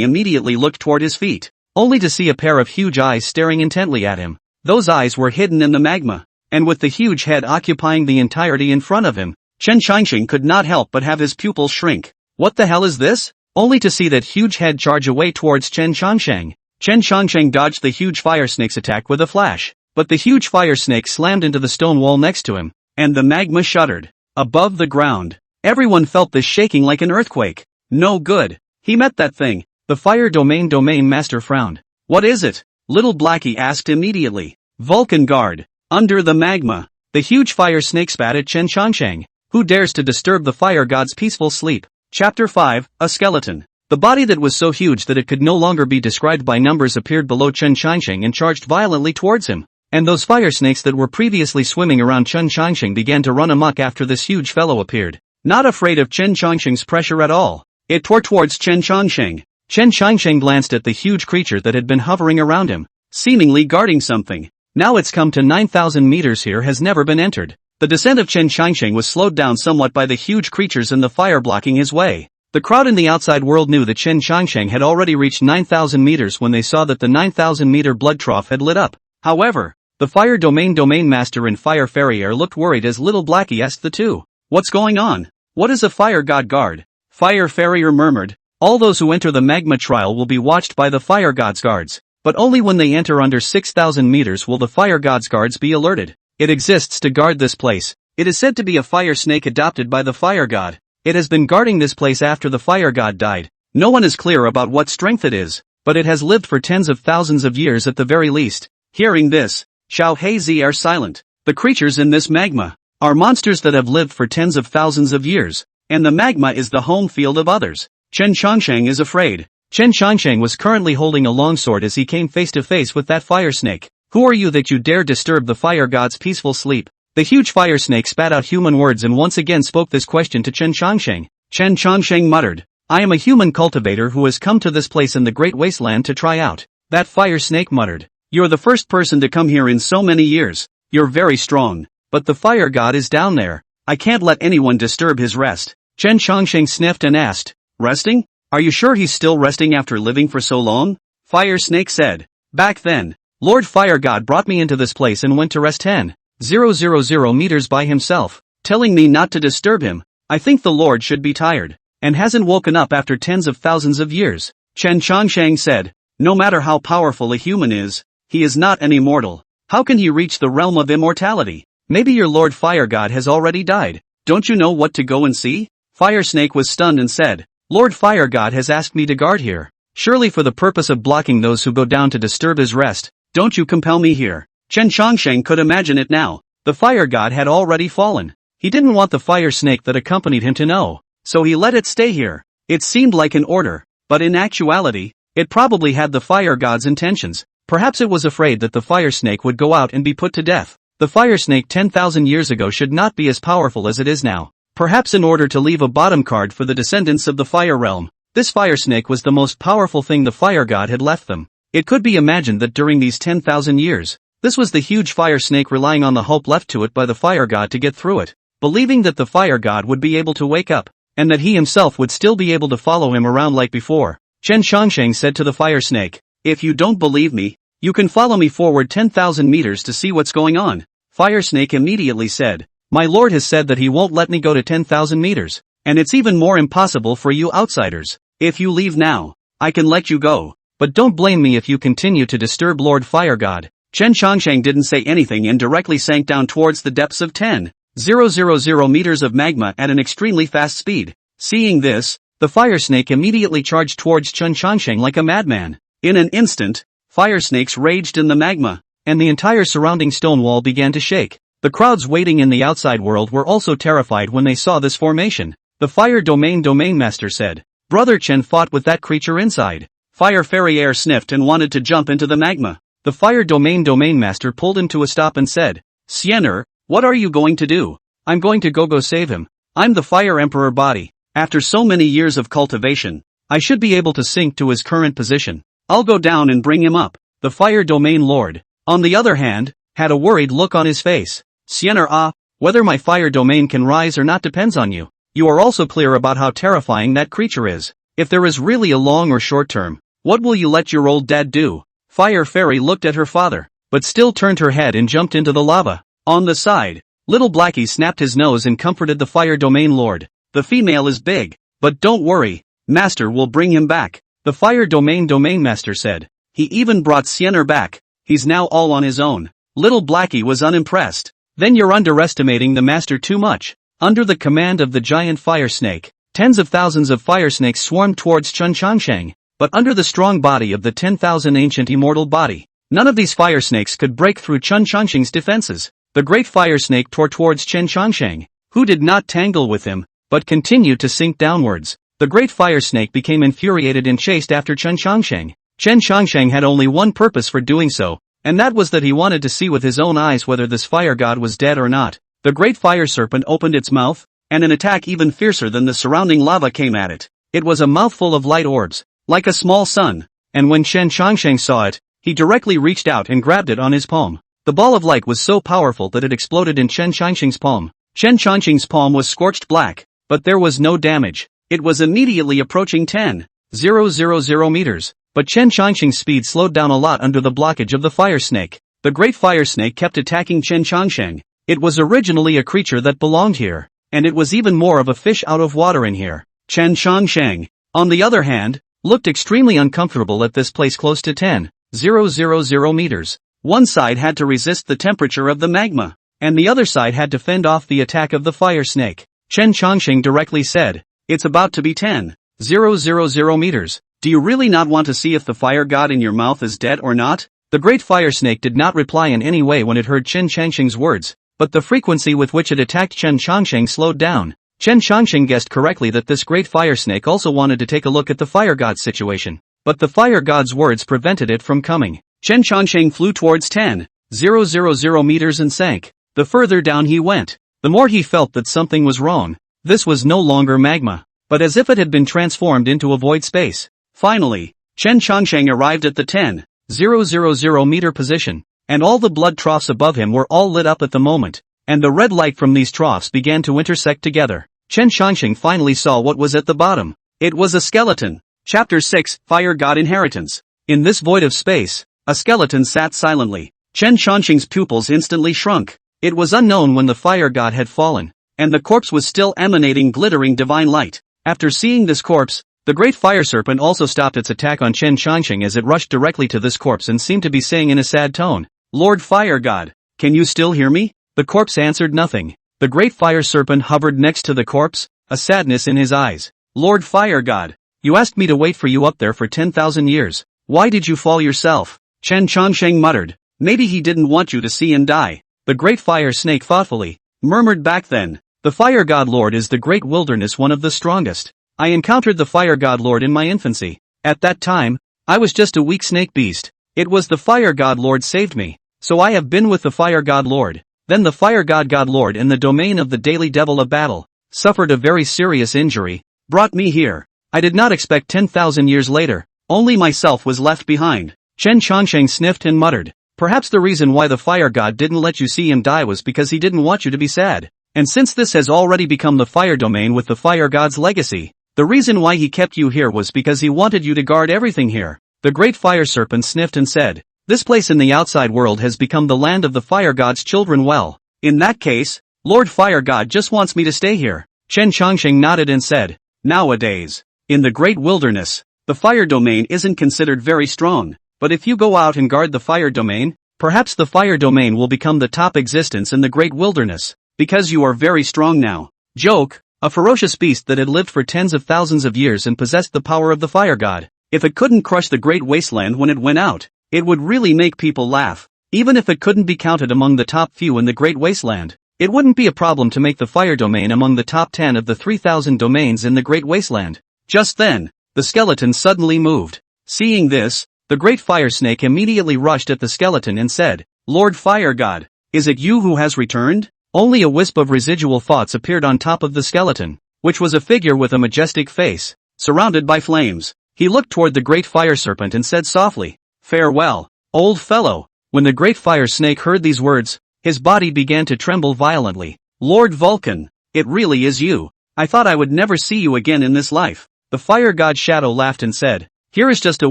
immediately looked toward his feet, only to see a pair of huge eyes staring intently at him. Those eyes were hidden in the magma, and with the huge head occupying the entirety in front of him, Chen Changxing could not help but have his pupils shrink. What the hell is this? Only to see that huge head charge away towards Chen Changxing. Chen Changxing dodged the huge fire snake's attack with a flash, but the huge fire snake slammed into the stone wall next to him, and the magma shuddered. Above the ground, everyone felt this shaking like an earthquake. No good. He met that thing. The fire domain master frowned. What is it? Little Blackie asked immediately. Vulcan guard. Under the magma. The huge fire snake spat at Chen Changxing. Who dares to disturb the fire god's peaceful sleep? Chapter 5, A Skeleton. The body that was so huge that it could no longer be described by numbers appeared below Chen Changxing and charged violently towards him. And those fire snakes that were previously swimming around Chen Changxing began to run amok after this huge fellow appeared. Not afraid of Chen Changxing's pressure at all, it tore towards Chen Changxing. Chen Changxing glanced at the huge creature that had been hovering around him, seemingly guarding something. Now it's come to 9,000 meters here has never been entered. The descent of Chen Changxing was slowed down somewhat by the huge creatures in the fire blocking his way. The crowd in the outside world knew that Chen Changxing had already reached 9,000 meters when they saw that the 9,000-meter blood trough had lit up. However, the fire domain master and Fire Fairy looked worried as little Blackie asked the two. What's going on? What is a fire god guard? Fire Fairy murmured. All those who enter the magma trial will be watched by the fire god's guards, but only when they enter under 6,000 meters will the fire god's guards be alerted. It exists to guard this place. It is said to be a fire snake adopted by the fire god. It has been guarding this place after the fire god died. No one is clear about what strength it is, but it has lived for tens of thousands of years at the very least. Hearing this, Xiao Heizi are silent. The creatures in this magma are monsters that have lived for tens of thousands of years, and the magma is the home field of others. Chen Changxing is afraid. Chen Changsheng was currently holding a longsword as he came face to face with that fire snake. Who are you that you dare disturb the fire god's peaceful sleep? The huge fire snake spat out human words and once again spoke this question to Chen Changsheng. Chen Changsheng muttered, I am a human cultivator who has come to this place in the great wasteland to try out. That fire snake muttered, you're the first person to come here in so many years. You're very strong. But the fire god is down there. I can't let anyone disturb his rest. Chen Changsheng sniffed and asked, resting? Are you sure he's still resting after living for so long? Fire snake said, back then, Lord Fire God brought me into this place and went to rest 10,000 meters by himself, telling me not to disturb him. I think the Lord should be tired, and hasn't woken up after tens of thousands of years. Chen Changsheng said, no matter how powerful a human is, he is not an immortal. How can he reach the realm of immortality? Maybe your Lord Fire God has already died. Don't you know what to go and see? Fire Snake was stunned and said, Lord Fire God has asked me to guard here. Surely for the purpose of blocking those who go down to disturb his rest. Don't you compel me here. Chen Changsheng could imagine it now. The fire god had already fallen. He didn't want the fire snake that accompanied him to know, so he let it stay here. It seemed like an order, but in actuality, it probably had the fire god's intentions. Perhaps it was afraid that the fire snake would go out and be put to death. The fire snake 10,000 years ago should not be as powerful as it is now. Perhaps in order to leave a bottom card for the descendants of the fire realm, this fire snake was the most powerful thing the fire god had left them. It could be imagined that during these 10,000 years, this was the huge fire snake relying on the hope left to it by the fire god to get through it, believing that the fire god would be able to wake up, and that he himself would still be able to follow him around like before. Chen Changsheng said to the fire snake, if you don't believe me, you can follow me forward 10,000 meters to see what's going on. Fire snake immediately said, my lord has said that he won't let me go to 10,000 meters, and it's even more impossible for you outsiders. If you leave now, I can let you go. But don't blame me if you continue to disturb Lord Fire God. Chen Changsheng didn't say anything and directly sank down towards the depths of 10,000 meters of magma at an extremely fast speed. Seeing this, the fire snake immediately charged towards Chen Changsheng like a madman. In an instant, fire snakes raged in the magma, and the entire surrounding stone wall began to shake. The crowds waiting in the outside world were also terrified when they saw this formation. The fire domain master said, Brother Chen fought with that creature inside. Fire Fairy Air sniffed and wanted to jump into the magma. The fire domain master pulled him to a stop and said, Siener, what are you going to do? I'm going to go save him. I'm the Fire Emperor body. After so many years of cultivation, I should be able to sink to his current position. I'll go down and bring him up. The fire domain lord, on the other hand, had a worried look on his face. Siener, whether my fire domain can rise or not depends on you. You are also clear about how terrifying that creature is. If there is really a long or short term, what will you let your old dad do? Fire Fairy looked at her father, but still turned her head and jumped into the lava. On the side, little Blackie snapped his nose and comforted the fire domain lord. The female is big, but don't worry, master will bring him back. The fire domain master said. He even brought Siener back. He's now all on his own. Little Blackie was unimpressed. Then you're underestimating the master too much. Under the command of the giant fire snake, tens of thousands of fire snakes swarmed towards Chen Changsheng. But under the strong body of the 10,000 ancient immortal body, none of these fire snakes could break through Chen Changsheng's defenses. The great fire snake tore towards Chen Changsheng, who did not tangle with him, but continued to sink downwards. The great fire snake became infuriated and chased after Chen Changsheng. Chen Changsheng had only one purpose for doing so, and that was that he wanted to see with his own eyes whether this fire god was dead or not. The great fire serpent opened its mouth, and an attack even fiercer than the surrounding lava came at it. It was a mouthful of light orbs, like a small sun, and when Chen Changsheng saw it, he directly reached out and grabbed it on his palm. The ball of light was so powerful that it exploded in Chen Changsheng's palm. Chen Changsheng's palm was scorched black, but there was no damage. It was immediately approaching 10,000 meters, but Chen Changsheng's speed slowed down a lot under the blockage of the fire snake. The great fire snake kept attacking Chen Changsheng. It was originally a creature that belonged here, and it was even more of a fish out of water in here. Chen Changsheng, on the other hand, looked extremely uncomfortable at this place close to 10,000 meters. One side had to resist the temperature of the magma, and the other side had to fend off the attack of the fire snake. Chen Changsheng directly said, it's about to be 10,000 meters. Do you really not want to see if the fire god in your mouth is dead or not? The great fire snake did not reply in any way when it heard Chen Changsheng's words, but the frequency with which it attacked Chen Changsheng slowed down. Chen Changqing guessed correctly that this great fire snake also wanted to take a look at the fire god's situation. But the fire god's words prevented it from coming. Chen Changqing flew towards 10,000 meters and sank. The further down he went, the more he felt that something was wrong. This was no longer magma, but as if it had been transformed into a void space. Finally, Chen Changsheng arrived at the 10,000 meter position, and all the blood troughs above him were all lit up at the moment, and the red light from these troughs began to intersect together. Chen Changsheng finally saw what was at the bottom. It was a skeleton. Chapter 6, Fire God Inheritance. In this void of space, a skeleton sat silently. Chen Changsheng's pupils instantly shrunk. It was unknown when the fire god had fallen, and the corpse was still emanating glittering divine light. After seeing this corpse, the great fire serpent also stopped its attack on Chen Changsheng as it rushed directly to this corpse and seemed to be saying in a sad tone, "Lord Fire God, can you still hear me?" The corpse answered nothing. The great fire serpent hovered next to the corpse, a sadness in his eyes. "Lord Fire God, you asked me to wait for you up there for 10,000 years. Why did you fall yourself?" Chen Changsheng muttered. "Maybe he didn't want you to see him die." The great fire snake thoughtfully murmured back then, "The fire god lord is the great wilderness, one of the strongest. I encountered the fire god lord in my infancy. At that time, I was just a weak snake beast. It was the fire god lord saved me. So I have been with the fire god lord. Then the fire god lord in the domain of the daily devil of battle, suffered a very serious injury, brought me here. I did not expect 10,000 years later, only myself was left behind." Chen Changsheng sniffed and muttered, "Perhaps the reason why the fire god didn't let you see him die was because he didn't want you to be sad. And since this has already become the fire domain with the fire god's legacy, the reason why he kept you here was because he wanted you to guard everything here." The great fire serpent sniffed and said, "This place in the outside world has become the land of the fire god's children. Well, in that case, Lord Fire God just wants me to stay here." Chen Changsheng nodded and said, "Nowadays, in the great wilderness, the fire domain isn't considered very strong. But if you go out and guard the fire domain, perhaps the fire domain will become the top existence in the great wilderness, because you are very strong now." Joke, a ferocious beast that had lived for tens of thousands of years and possessed the power of the fire god. If it couldn't crush the great wasteland when it went out, it would really make people laugh. Even if it couldn't be counted among the top few in the great wasteland, it wouldn't be a problem to make the fire domain among the top 10 of the 3,000 domains in the great wasteland. Just then, the skeleton suddenly moved. Seeing this, the great fire snake immediately rushed at the skeleton and said, "Lord Fire God, is it you who has returned?" Only a wisp of residual thoughts appeared on top of the skeleton, which was a figure with a majestic face, surrounded by flames. He looked toward the great fire serpent and said softly, "Farewell, old fellow." When the great fire snake heard these words, his body began to tremble violently. "Lord Vulcan, it really is you. I thought I would never see you again in this life." The fire god Shadow laughed and said, "Here is just a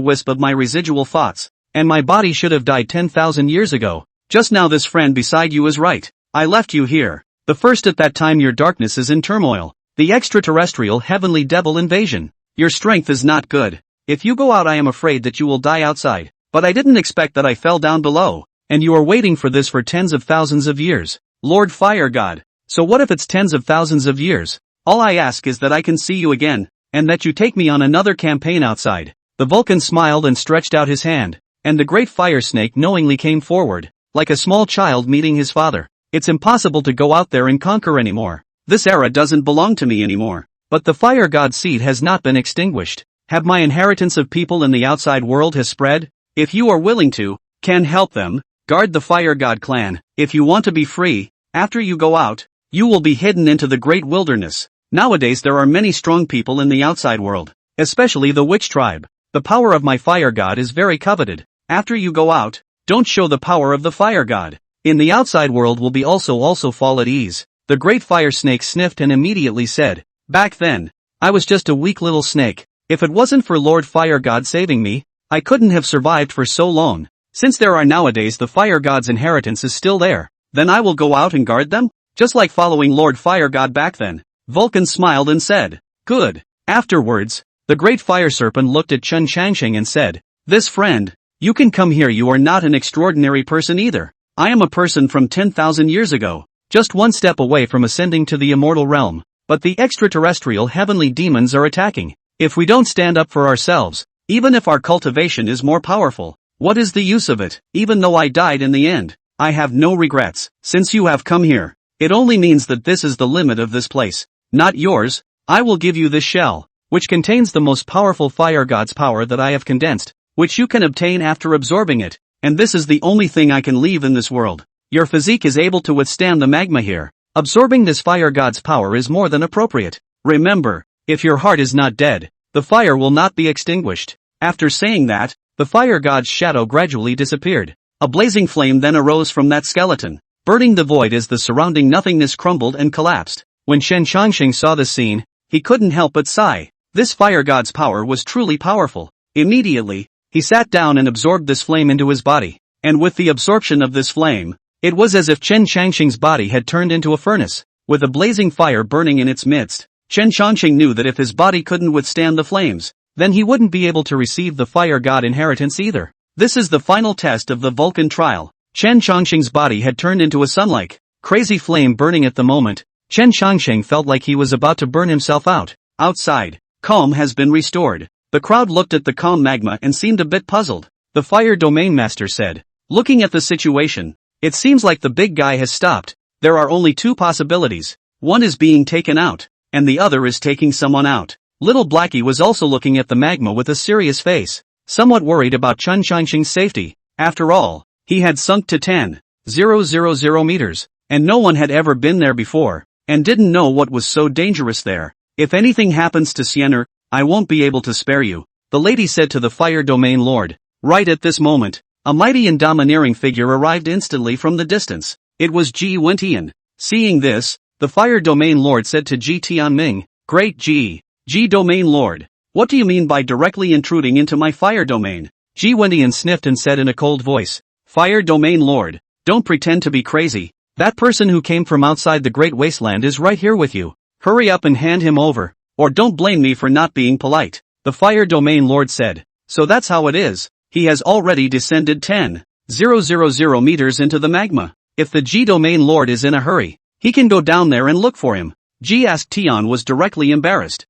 wisp of my residual thoughts, and my body should have died 10,000 years ago. Just now this friend beside you is right. I left you here. The first at that time your darkness is in turmoil. The extraterrestrial heavenly devil invasion. Your strength is not good. If you go out I am afraid that you will die outside. But I didn't expect that I fell down below. And you are waiting for this for tens of thousands of years. Lord Fire God. So what if it's tens of thousands of years? All I ask is that I can see you again, and that you take me on another campaign outside." The Vulcan smiled and stretched out his hand, and the great fire snake knowingly came forward, like a small child meeting his father. "It's impossible to go out there and conquer anymore. This era doesn't belong to me anymore. But the fire god's seed has not been extinguished. Have my inheritance of people in the outside world has spread? If you are willing to, can help them, guard the fire god clan. If you want to be free, after you go out, you will be hidden into the great wilderness. Nowadays there are many strong people in the outside world, especially the witch tribe. The power of my fire god is very coveted. After you go out, don't show the power of the fire god. In the outside world will be also fall at ease." The great fire snake sniffed and immediately said, "Back then, I was just a weak little snake. If it wasn't for Lord Fire God saving me, I couldn't have survived for so long. Since there are nowadays the fire god's inheritance is still there, then I will go out and guard them, just like following Lord Fire God back then." Vulcan smiled and said, "Good." Afterwards, the great fire serpent looked at Chen Changsheng and said, "This friend, you can come here. You are not an extraordinary person either. I am a person from 10,000 years ago, just one step away from ascending to the immortal realm. But the extraterrestrial heavenly demons are attacking. If we don't stand up for ourselves, even if our cultivation is more powerful, what is the use of it? Even though I died in the end, I have no regrets. Since you have come here, it only means that this is the limit of this place. not yours. I will give you this shell, which contains the most powerful fire god's power that I have condensed, which you can obtain after absorbing it, and this is the only thing I can leave in this world. Your physique is able to withstand the magma here. Absorbing this fire god's power is more than appropriate. Remember, if your heart is not dead, the fire will not be extinguished. After saying that, the fire god's shadow gradually disappeared. A blazing flame then arose from that skeleton, burning the void as the surrounding nothingness crumbled and collapsed. When Shen Changxing saw this scene, he couldn't help but sigh. This fire god's power was truly powerful. Immediately, he sat down and absorbed this flame into his body. And with the absorption of this flame, it was as if Chen Changxing's body had turned into a furnace, with a blazing fire burning in its midst. Chen Changxing knew that if his body couldn't withstand the flames, then he wouldn't be able to receive the fire god inheritance either. This is the final test of the Vulcan trial. Chen Changxing's body had turned into a sun-like, crazy flame burning at the moment. Chen Changxing felt like he was about to burn himself out. Outside, calm has been restored. The crowd looked at the calm magma and seemed a bit puzzled. The fire domain master said, looking at the situation, it seems like the big guy has stopped. There are only two possibilities. One is being taken out, and the other is taking someone out. Little Blackie was also looking at the magma with a serious face, somewhat worried about Chen Changxing's safety. After all, he had sunk to 10,000 meters, and no one had ever been there before, and didn't know what was so dangerous there. If anything happens to Xiener, I won't be able to spare you, the lady said to the fire domain lord. Right at this moment, a mighty and domineering figure arrived instantly from the distance. It was Ji Wentian. Seeing this, the fire domain lord said to Ji Tianming, Great Ji domain lord, what do you mean by directly intruding into my fire domain? Ji Wentian sniffed and said in a cold voice, Fire domain lord, don't pretend to be crazy. That person who came from outside the great wasteland is right here with you. Hurry up and hand him over, or don't blame me for not being polite. The fire domain lord said, so that's how it is. He has already descended 10,000 meters into the magma. If the G domain lord is in a hurry, he can go down there and look for him. Ji asked Tian was directly embarrassed.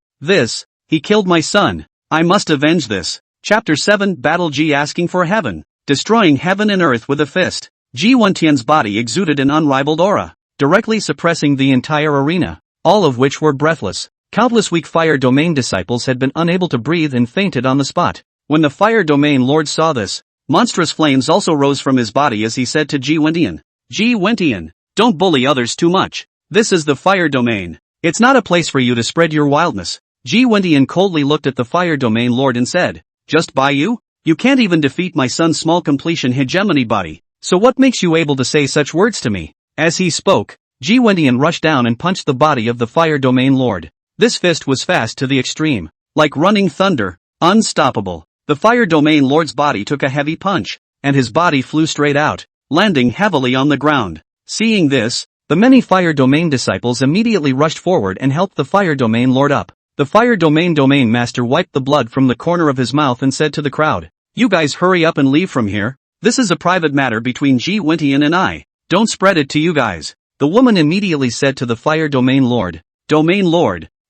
He killed my son. I must avenge this. Chapter 7 Battle Ji asking for heaven, destroying heaven and earth with a fist. Ji Wentian's body exuded an unrivaled aura, directly suppressing the entire arena, all of which were breathless. Countless weak fire domain disciples had been unable to breathe and fainted on the spot. When the fire domain lord saw this, monstrous flames also rose from his body as he said to Ji Wentian, Ji Wentian, don't bully others too much. This is the fire domain. It's not a place for you to spread your wildness. Ji Wentian coldly looked at the fire domain lord and said, just by you? You can't even defeat my son's small completion hegemony body, so what makes you able to say such words to me? As he spoke, Ji Wentian rushed down and punched the body of the fire domain lord. This fist was fast to the extreme, like running thunder, unstoppable. The fire domain lord's body took a heavy punch, and his body flew straight out, landing heavily on the ground. Seeing this, the many fire domain disciples immediately rushed forward and helped the fire domain lord up. The fire domain master wiped the blood from the corner of his mouth and said to the crowd, you guys hurry up and leave from here. This is a private matter between Ji Wentian and I. Don't spread it to you guys. The woman immediately said to the fire domain lord,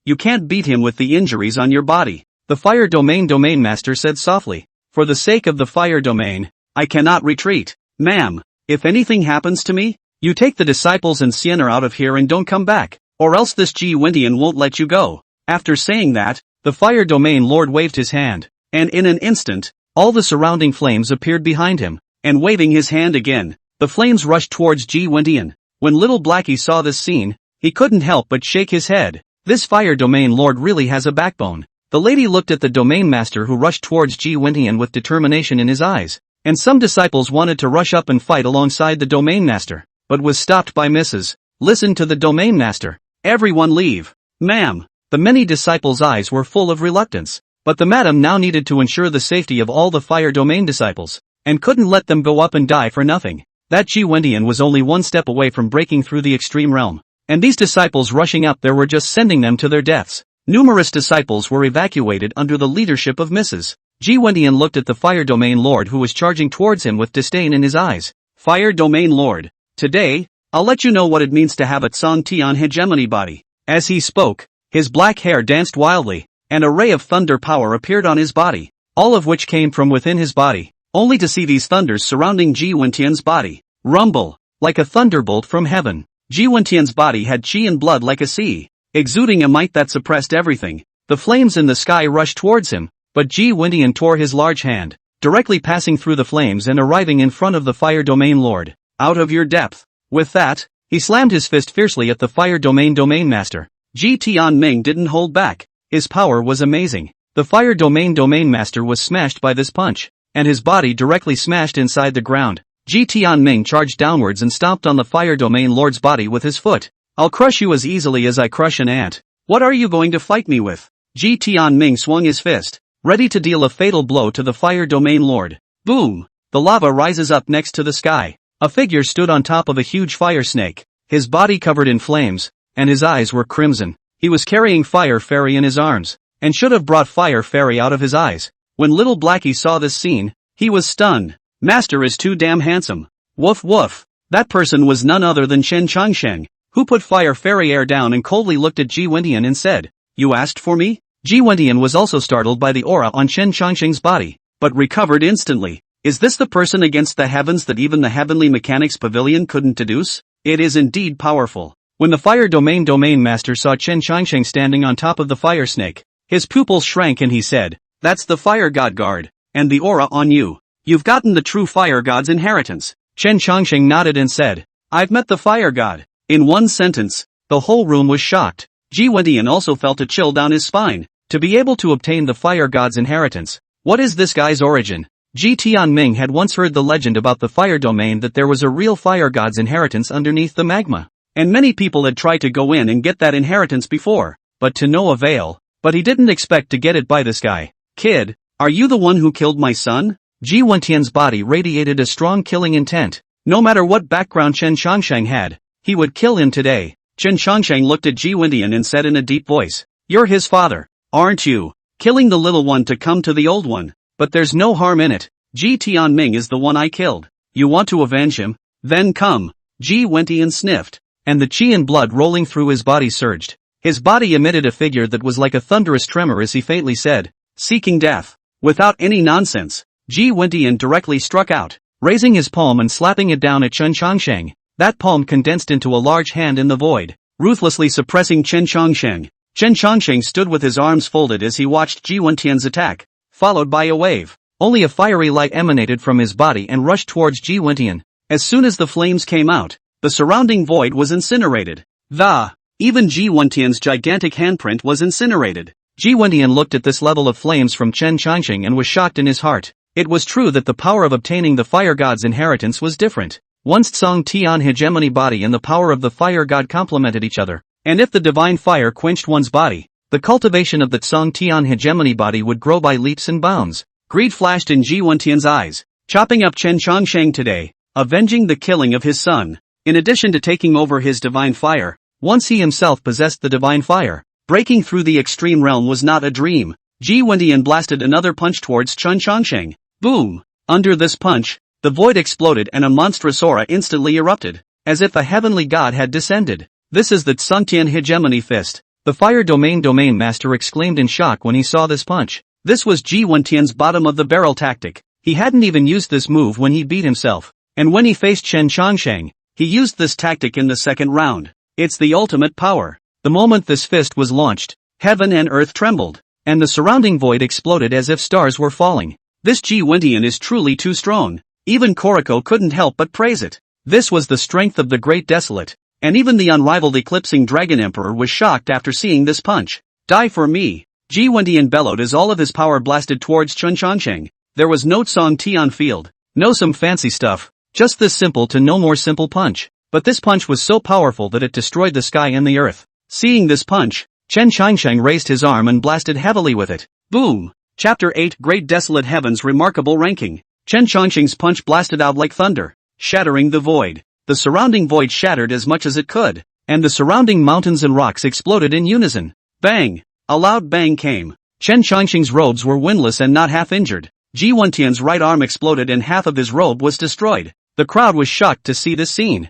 you can't beat him with the injuries on your body. The fire domain master said softly, for the sake of the fire domain, I cannot retreat. Ma'am, if anything happens to me, you take the disciples and Xiener out of here and don't come back, or else this Ji Wentian won't let you go. After saying that, the fire domain lord waved his hand, and in an instant, all the surrounding flames appeared behind him, and waving his hand again, the flames rushed towards Ji Wentian. When little Blackie saw this scene, he couldn't help but shake his head. This fire domain lord really has a backbone. The lady looked at the domain master who rushed towards Ji Wentian with determination in his eyes, and some disciples wanted to rush up and fight alongside the domain master, but was stopped by Mrs. Listen to the domain master. Everyone leave. Ma'am. The many disciples' eyes were full of reluctance, but the madam now needed to ensure the safety of all the fire domain disciples, and couldn't let them go up and die for nothing. That Ji Wentian was only one step away from breaking through the extreme realm, and these disciples rushing up there were just sending them to their deaths. Numerous disciples were evacuated under the leadership of Mrs. Ji Wentian looked at the fire domain lord who was charging towards him with disdain in his eyes. Fire domain lord, today, I'll let you know what it means to have a Tsang Tian hegemony body. As he spoke, his black hair danced wildly, and a ray of thunder power appeared on his body, all of which came from within his body, only to see these thunders surrounding Ji Wentian's body. Rumble, like a thunderbolt from heaven. Ji Wentian's body had chi and blood like a sea, exuding a might that suppressed everything. The flames in the sky rushed towards him, but Ji Wintian tore his large hand, directly passing through the flames and arriving in front of the Fire Domain Lord. Out of your depth. With that, he slammed his fist fiercely at the Fire Domain Master. Ji Tianming didn't hold back. His power was amazing. The Fire Domain Master was smashed by this punch, and his body directly smashed inside the ground. Ji Tianming charged downwards and stomped on the Fire Domain Lord's body with his foot. I'll crush you as easily as I crush an ant. What are you going to fight me with? Ji Tianming swung his fist, ready to deal a fatal blow to the Fire Domain Lord. Boom! The lava rises up next to the sky. A figure stood on top of a huge fire snake, his body covered in flames, and his eyes were crimson. He was carrying Fire Fairy in his arms, and should have brought Fire Fairy out of his eyes. When little Blackie saw this scene, he was stunned. Master is too damn handsome. Woof woof. That person was none other than Chen Changsheng, who put Fire Fairy air down and coldly looked at Ji Wintian and said, "You asked for me?" Ji Wintian was also startled by the aura on Chen Changsheng's body, but recovered instantly. Is this the person against the heavens that even the Heavenly Mechanics Pavilion couldn't deduce? It is indeed powerful. When the Fire Domain Master saw Chen Changsheng standing on top of the fire snake, his pupils shrank and he said, "That's the Fire God Guard, and the aura on you. You've gotten the true Fire God's inheritance." Chen Changsheng nodded and said, "I've met the Fire God." In one sentence, the whole room was shocked. Ji Wintian also felt a chill down his spine. To be able to obtain the Fire God's inheritance, what is this guy's origin? Ji Tianming had once heard the legend about the Fire Domain that there was a real Fire God's inheritance underneath the magma. And many people had tried to go in and get that inheritance before, but to no avail. But he didn't expect to get it by this guy. "Kid, are you the one who killed my son?" Ji Wintian's body radiated a strong killing intent. No matter what background Chen Changsheng had, he would kill him today. Chen Changsheng looked at Ji Wintian and said in a deep voice, "You're his father, aren't you? Killing the little one to come to the old one. But there's no harm in it. Ji Tianming is the one I killed. You want to avenge him? Then come." Ji Wintian sniffed, and the chi and blood rolling through his body surged. His body emitted a figure that was like a thunderous tremor as he faintly said, "Seeking death." Without any nonsense, Ji Wintian directly struck out, raising his palm and slapping it down at Chen Changsheng. That palm condensed into a large hand in the void, ruthlessly suppressing Chen Changsheng. Chen Changsheng stood with his arms folded as he watched Ji Wintian's attack, followed by a wave. Only a fiery light emanated from his body and rushed towards Ji Wintian. As soon as the flames came out, the surrounding void was incinerated. Even Ji Wintian's gigantic handprint was incinerated. Ji Wintian looked at this level of flames from Chen Changsheng and was shocked in his heart. It was true that the power of obtaining the Fire God's inheritance was different. Once Tsang Tian hegemony body and the power of the Fire God complemented each other, and if the divine fire quenched one's body, the cultivation of the Tsang Tian hegemony body would grow by leaps and bounds. Greed flashed in Ji Wintian's eyes, chopping up Chen Changsheng today, avenging the killing of his son. In addition to taking over his divine fire, once he himself possessed the divine fire, breaking through the extreme realm was not a dream. Ji Wintian blasted another punch towards Chen Changsheng. Boom! Under this punch, the void exploded and a monstrous aura instantly erupted, as if a heavenly god had descended. This is the Tsungtian hegemony fist. The Fire Domain Master exclaimed in shock when he saw this punch. This was Ji Wintian's bottom of the barrel tactic. He hadn't even used this move when he beat himself, and when he faced Chen Changsheng, he used this tactic in the second round. It's the ultimate power. The moment this fist was launched, heaven and earth trembled, and the surrounding void exploded as if stars were falling. This Ji Wintian is truly too strong. Even Koriko couldn't help but praise it. This was the strength of the Great Desolate, and even the unrivaled Eclipsing Dragon Emperor was shocked after seeing this punch. "Die for me!" Ji Wintian bellowed as all of his power blasted towards Chen Changsheng. There was no Tsang Tian field, no some fancy stuff, just this simple to no more simple punch. But this punch was so powerful that it destroyed the sky and the earth. Seeing this punch, Chen Changsheng raised his arm and blasted heavily with it. Boom! Chapter 8 Great Desolate Heavens Remarkable Ranking. Chen Changsheng's punch blasted out like thunder, shattering the void. The surrounding void shattered as much as it could, and the surrounding mountains and rocks exploded in unison. Bang! A loud bang came. Chen Changsheng's robes were windless and not half injured. Ji Wintian's right arm exploded and half of his robe was destroyed. The crowd was shocked to see this scene.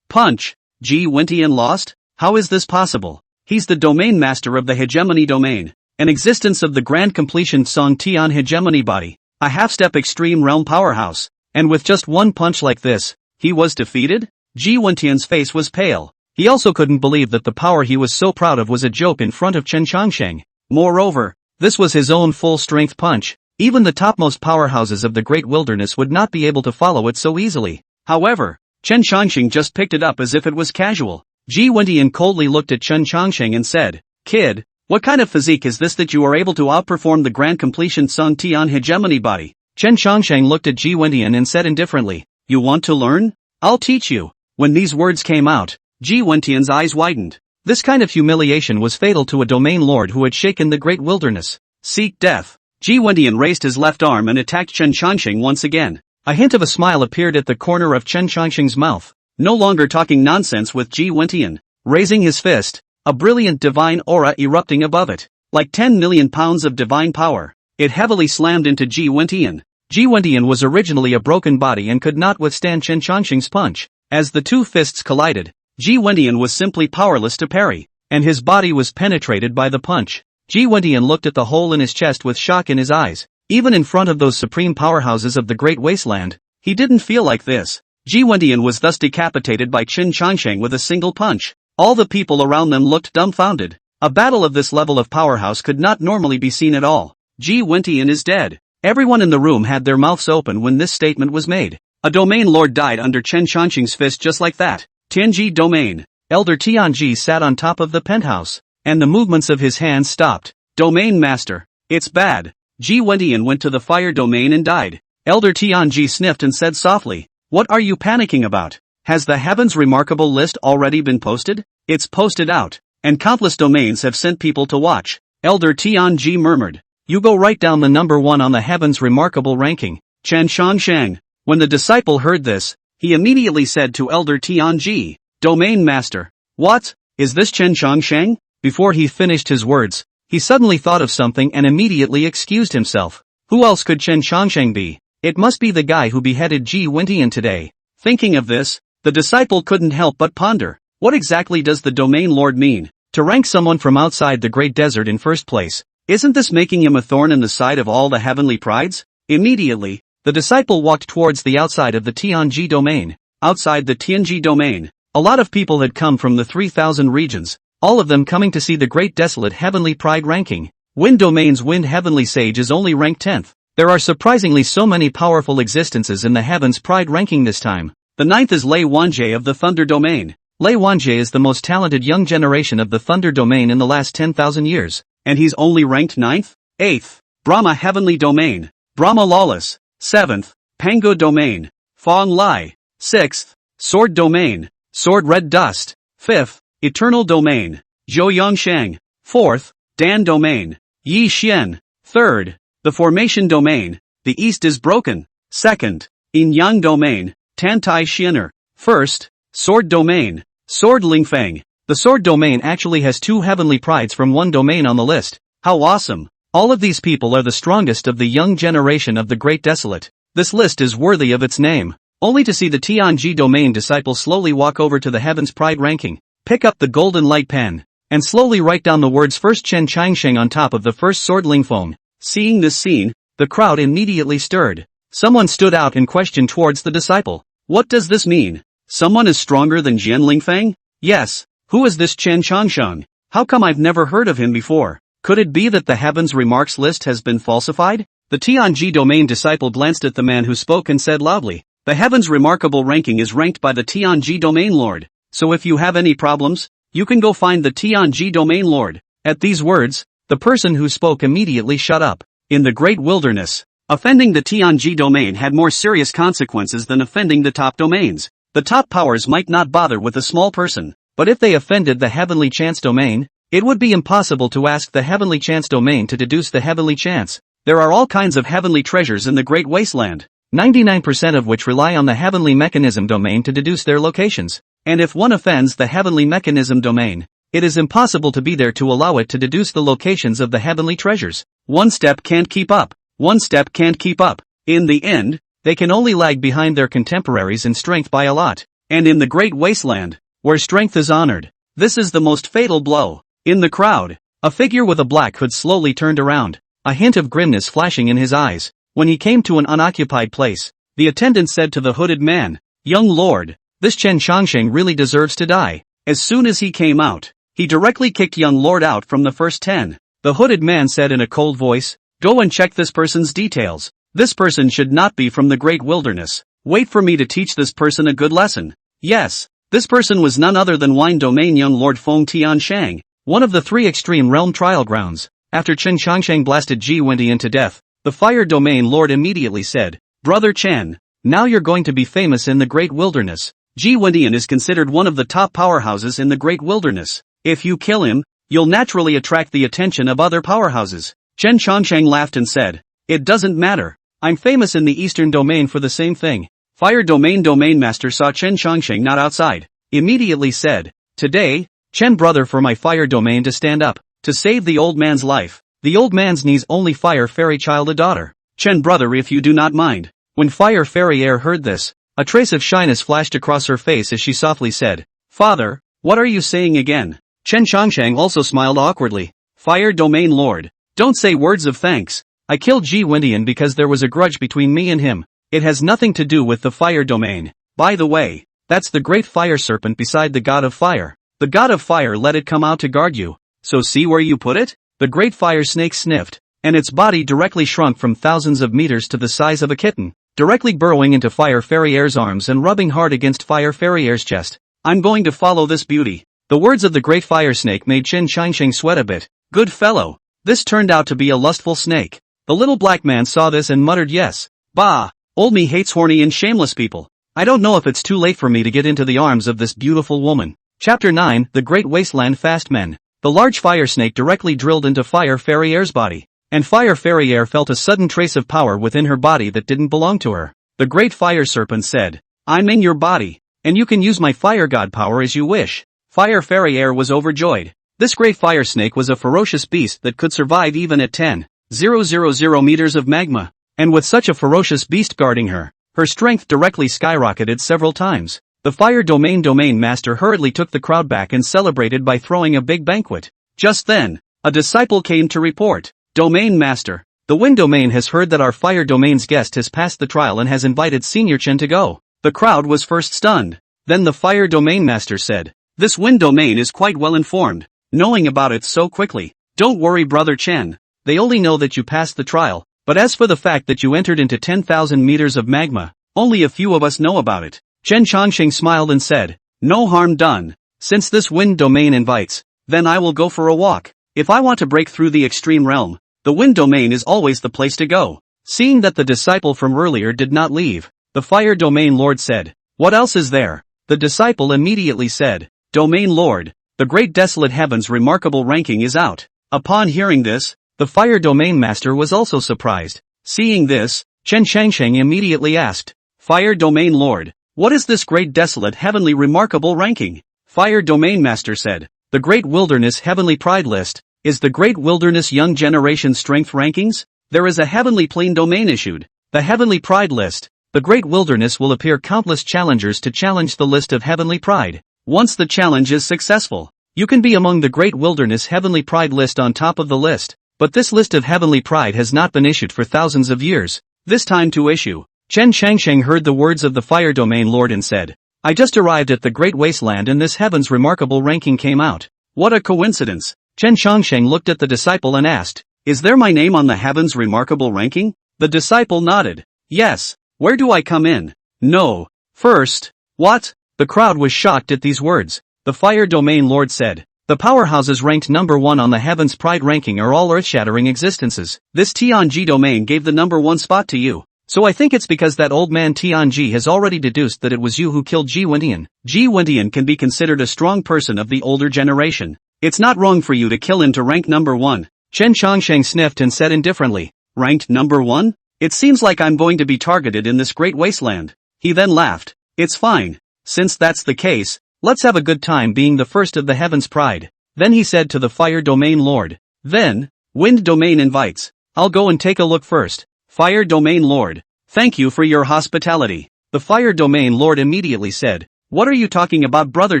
Punch! Ji Wintian lost? How is this possible? He's the domain master of the hegemony domain, an existence of the grand completion Tsang Tian hegemony body, a half-step extreme realm powerhouse, and with just one punch like this, he was defeated? Ji Wintian's face was pale. He also couldn't believe that the power he was so proud of was a joke in front of Chen Changsheng. Moreover, this was his own full-strength punch. Even the topmost powerhouses of the great wilderness would not be able to follow it so easily. However, Chen Changsheng just picked it up as if it was casual. Ji Wentian coldly looked at Chen Changsheng and said, "Kid, what kind of physique is this that you are able to outperform the grand completion Sung Tian hegemony body?" Chen Changsheng looked at Ji Wentian and said indifferently, "You want to learn? I'll teach you." When these words came out, Ji Wentian's eyes widened. This kind of humiliation was fatal to a domain lord who had shaken the great wilderness. Seek death. Ji Wentian raised his left arm and attacked Chen Changsheng once again. A hint of a smile appeared at the corner of Chen Changsheng's mouth. No longer talking nonsense with Ji Wentian. Raising his fist, a brilliant divine aura erupting above it. Like 10 million pounds of divine power, it heavily slammed into Ji Wentian. Ji Wentian was originally a broken body and could not withstand Chen Changsheng's punch. As the two fists collided, Ji Wentian was simply powerless to parry, and his body was penetrated by the punch. Ji Wentian looked at the hole in his chest with shock in his eyes. Even in front of those supreme powerhouses of the great wasteland, he didn't feel like this. Ji Wentian was thus decapitated by Chen Changsheng with a single punch. All the people around them looked dumbfounded. A battle of this level of powerhouse could not normally be seen at all. Ji Wentian is dead. Everyone in the room had their mouths open when this statement was made. A domain lord died under Chen Changsheng's fist just like that. Tianji domain. Elder Tianji sat on top of the penthouse, and the movements of his hands stopped. Domain master. It's bad. Ji Wentian went to the fire domain and died. Elder Tianji sniffed and said softly, "What are you panicking about? Has the Heavens Remarkable list already been posted?" "It's posted out, and countless domains have sent people to watch." Elder Tianji murmured. "You go right down the number 1 on the Heavens Remarkable ranking, Chen Changsheng." When the disciple heard this, he immediately said to Elder Tianji, "Domain master, what? Is this Chen Changsheng?" Before he finished his words, he suddenly thought of something and immediately excused himself. Who else could Chen Changsheng be? It must be the guy who beheaded Ji Wentian today. Thinking of this, the disciple couldn't help but ponder. What exactly does the domain lord mean? To rank someone from outside the great desert in first place, isn't this making him a thorn in the side of all the heavenly prides? Immediately, the disciple walked towards the outside of the Tianji domain. Outside the Tianji domain, a lot of people had come from the 3,000 regions, all of them coming to see the great desolate heavenly pride ranking. Wind Domain's Wind Heavenly Sage is only ranked 10th. There are surprisingly so many powerful existences in the Heavens Pride ranking this time. The 9th is Lei Wanjie of the Thunder Domain. Lei Wanjie is the most talented young generation of the Thunder Domain in the last 10,000 years. And he's only ranked 9th? 8th, Brahma Heavenly Domain. Brahma Lawless. 7th, Pangu Domain. Fong Lai. 6th, Sword Domain. Sword Red Dust. 5th, Eternal Domain. Zhou Yongsheng. 4th, Dan Domain. Yi Xian. 3rd, the Formation Domain. The East is Broken. 2nd, Yin Yang Domain. Tantai Xiener. 1st, Sword Domain. Sword Lingfeng. The Sword Domain actually has 2 heavenly prides from one domain on the list. How awesome. All of these people are the strongest of the young generation of the Great Desolate. This list is worthy of its name. Only to see the Tianji Domain disciple slowly walk over to the Heavens Pride ranking, pick up the golden light pen, and slowly write down the words first Chen Changsheng on top of the first Sword Lingfeng. Seeing this scene, the crowd immediately stirred. Someone stood out and questioned towards the disciple. What does this mean? Someone is stronger than Jian Lingfeng? Yes. Who is this Chen Changsheng? How come I've never heard of him before? Could it be that the Heavens Remarks list has been falsified? The Tianji Domain disciple glanced at the man who spoke and said loudly, "The Heavens Remarkable ranking is ranked by the Tianji Domain Lord. So if you have any problems, you can go find the Tianji Domain Lord." At these words, the person who spoke immediately shut up. In the great wilderness, offending the Tianji domain had more serious consequences than offending the top domains. The top powers might not bother with a small person, but if they offended the Heavenly Chance domain, it would be impossible to ask the Heavenly Chance domain to deduce the Heavenly Chance. There are all kinds of heavenly treasures in the Great Wasteland, 99% of which rely on the Heavenly Mechanism domain to deduce their locations. And if one offends the Heavenly Mechanism domain, it is impossible to be there to allow it to deduce the locations of the heavenly treasures. One step can't keep up. One step can't keep up. In the end, they can only lag behind their contemporaries in strength by a lot. And in the Great Wasteland, where strength is honored, this is the most fatal blow. In the crowd, a figure with a black hood slowly turned around, a hint of grimness flashing in his eyes. When he came to an unoccupied place, the attendant said to the hooded man, "Young lord, this Chen Changsheng really deserves to die." As soon as he came out, he directly kicked young Lord out from the first 10. The hooded man said in a cold voice, "Go and check this person's details. This person should not be from the great wilderness. Wait for me to teach this person a good lesson." Yes, this person was none other than Wine Domain young Lord Feng Tianshang, one of the 3 extreme realm trial grounds. After Chen Changsheng blasted Ji Wendian to death, the Fire Domain Lord immediately said, "Brother Chen, now you're going to be famous in the great wilderness. Ji Wendian is considered one of the top powerhouses in the great wilderness. If you kill him, you'll naturally attract the attention of other powerhouses." Chen Changsheng laughed and said, "It doesn't matter. I'm famous in the Eastern Domain for the same thing." Fire Domain Master saw Chen Changsheng not outside, immediately said, "Today, Chen brother for my Fire Domain to stand up, to save the old man's life. The old man's needs only Fire Fairy child a daughter. Chen brother if you do not mind." When Fire Fairy heir heard this, a trace of shyness flashed across her face as she softly said, "Father, what are you saying again?" Chen Changsheng also smiled awkwardly. "Fire Domain Lord, don't say words of thanks. I killed Ji Wendian because there was a grudge between me and him. It has nothing to do with the Fire Domain. By the way, that's the great fire serpent beside the god of fire. The god of fire let it come out to guard you. So see where you put it?" The great fire snake sniffed, and its body directly shrunk from thousands of meters to the size of a kitten, directly burrowing into Fire Fairy Air's arms and rubbing hard against Fire Fairy Air's chest. "I'm going to follow this beauty." The words of the great fire snake made Chen Changsheng sweat a bit. Good fellow. This turned out to be a lustful snake. The little black man saw this and muttered, "Yes. Bah, old me hates horny and shameless people. I don't know if it's too late for me to get into the arms of this beautiful woman." Chapter 9, The Great Wasteland Fast Men. The large fire snake directly drilled into Fire Fairy Air's body, and Fire Fairy Air felt a sudden trace of power within her body that didn't belong to her. The great fire serpent said, "I'm in your body, and you can use my fire god power as you wish." Fire Fairy Air was overjoyed. This great fire snake was a ferocious beast that could survive even at 10,000 meters of magma, and with such a ferocious beast guarding her, her strength directly skyrocketed several times. The Fire Domain Master hurriedly took the crowd back and celebrated by throwing a big banquet. Just then, a disciple came to report, "Domain Master, the Wind Domain has heard that our Fire Domain's guest has passed the trial and has invited Senior Chen to go." The crowd was first stunned. Then the Fire Domain Master said, "This Wind Domain is quite well informed, knowing about it so quickly. Don't worry Brother Chen, they only know that you passed the trial, but as for the fact that you entered into 10,000 meters of magma, only a few of us know about it." Chen Changsheng smiled and said, "No harm done. Since this Wind Domain invites, then I will go for a walk. If I want to break through the extreme realm, the Wind Domain is always the place to go." Seeing that the disciple from earlier did not leave, the Fire Domain Lord said, "What else is there?" The disciple immediately said, "Domain Lord, the Great Desolate Heaven's remarkable ranking is out." Upon hearing this, the Fire Domain Master was also surprised. Seeing this, Chen Changsheng immediately asked, "Fire Domain Lord, what is this Great Desolate Heavenly remarkable ranking?" Fire Domain Master said, "The Great Wilderness Heavenly Pride List is the Great Wilderness Young Generation Strength Rankings. There is a Heavenly Plain Domain issued, the Heavenly Pride List. The Great Wilderness will appear countless challengers to challenge the list of Heavenly Pride. Once the challenge is successful, you can be among the Great Wilderness Heavenly Pride list on top of the list. But this list of Heavenly Pride has not been issued for thousands of years. This time to issue." Chen Changsheng heard the words of the Fire Domain Lord and said, "I just arrived at the Great Wasteland and this Heaven's remarkable ranking came out. What a coincidence." Chen Changsheng looked at the disciple and asked, "Is there my name on the Heaven's remarkable ranking?" The disciple nodded. "Yes. Where do I come in?" "No. First." "What?" The crowd was shocked at these words. The Fire Domain Lord said, "The powerhouses ranked number 1 on the Heaven's Pride ranking are all earth-shattering existences. This Tianji Domain gave the number 1 spot to you. So I think it's because that old man Tianji has already deduced that it was you who killed Ji Wendian. Ji Wendian can be considered a strong person of the older generation. It's not wrong for you to kill him to rank number 1. Chen Changsheng sniffed and said indifferently, "Ranked number 1? It seems like I'm going to be targeted in this great wasteland." He then laughed. "It's fine. Since that's the case, let's have a good time being the first of the Heaven's Pride." Then he said to the Fire Domain Lord, "Then, Wind Domain invites. I'll go and take a look first." Fire Domain Lord, "Thank you for your hospitality." The Fire Domain Lord immediately said, "What are you talking about Brother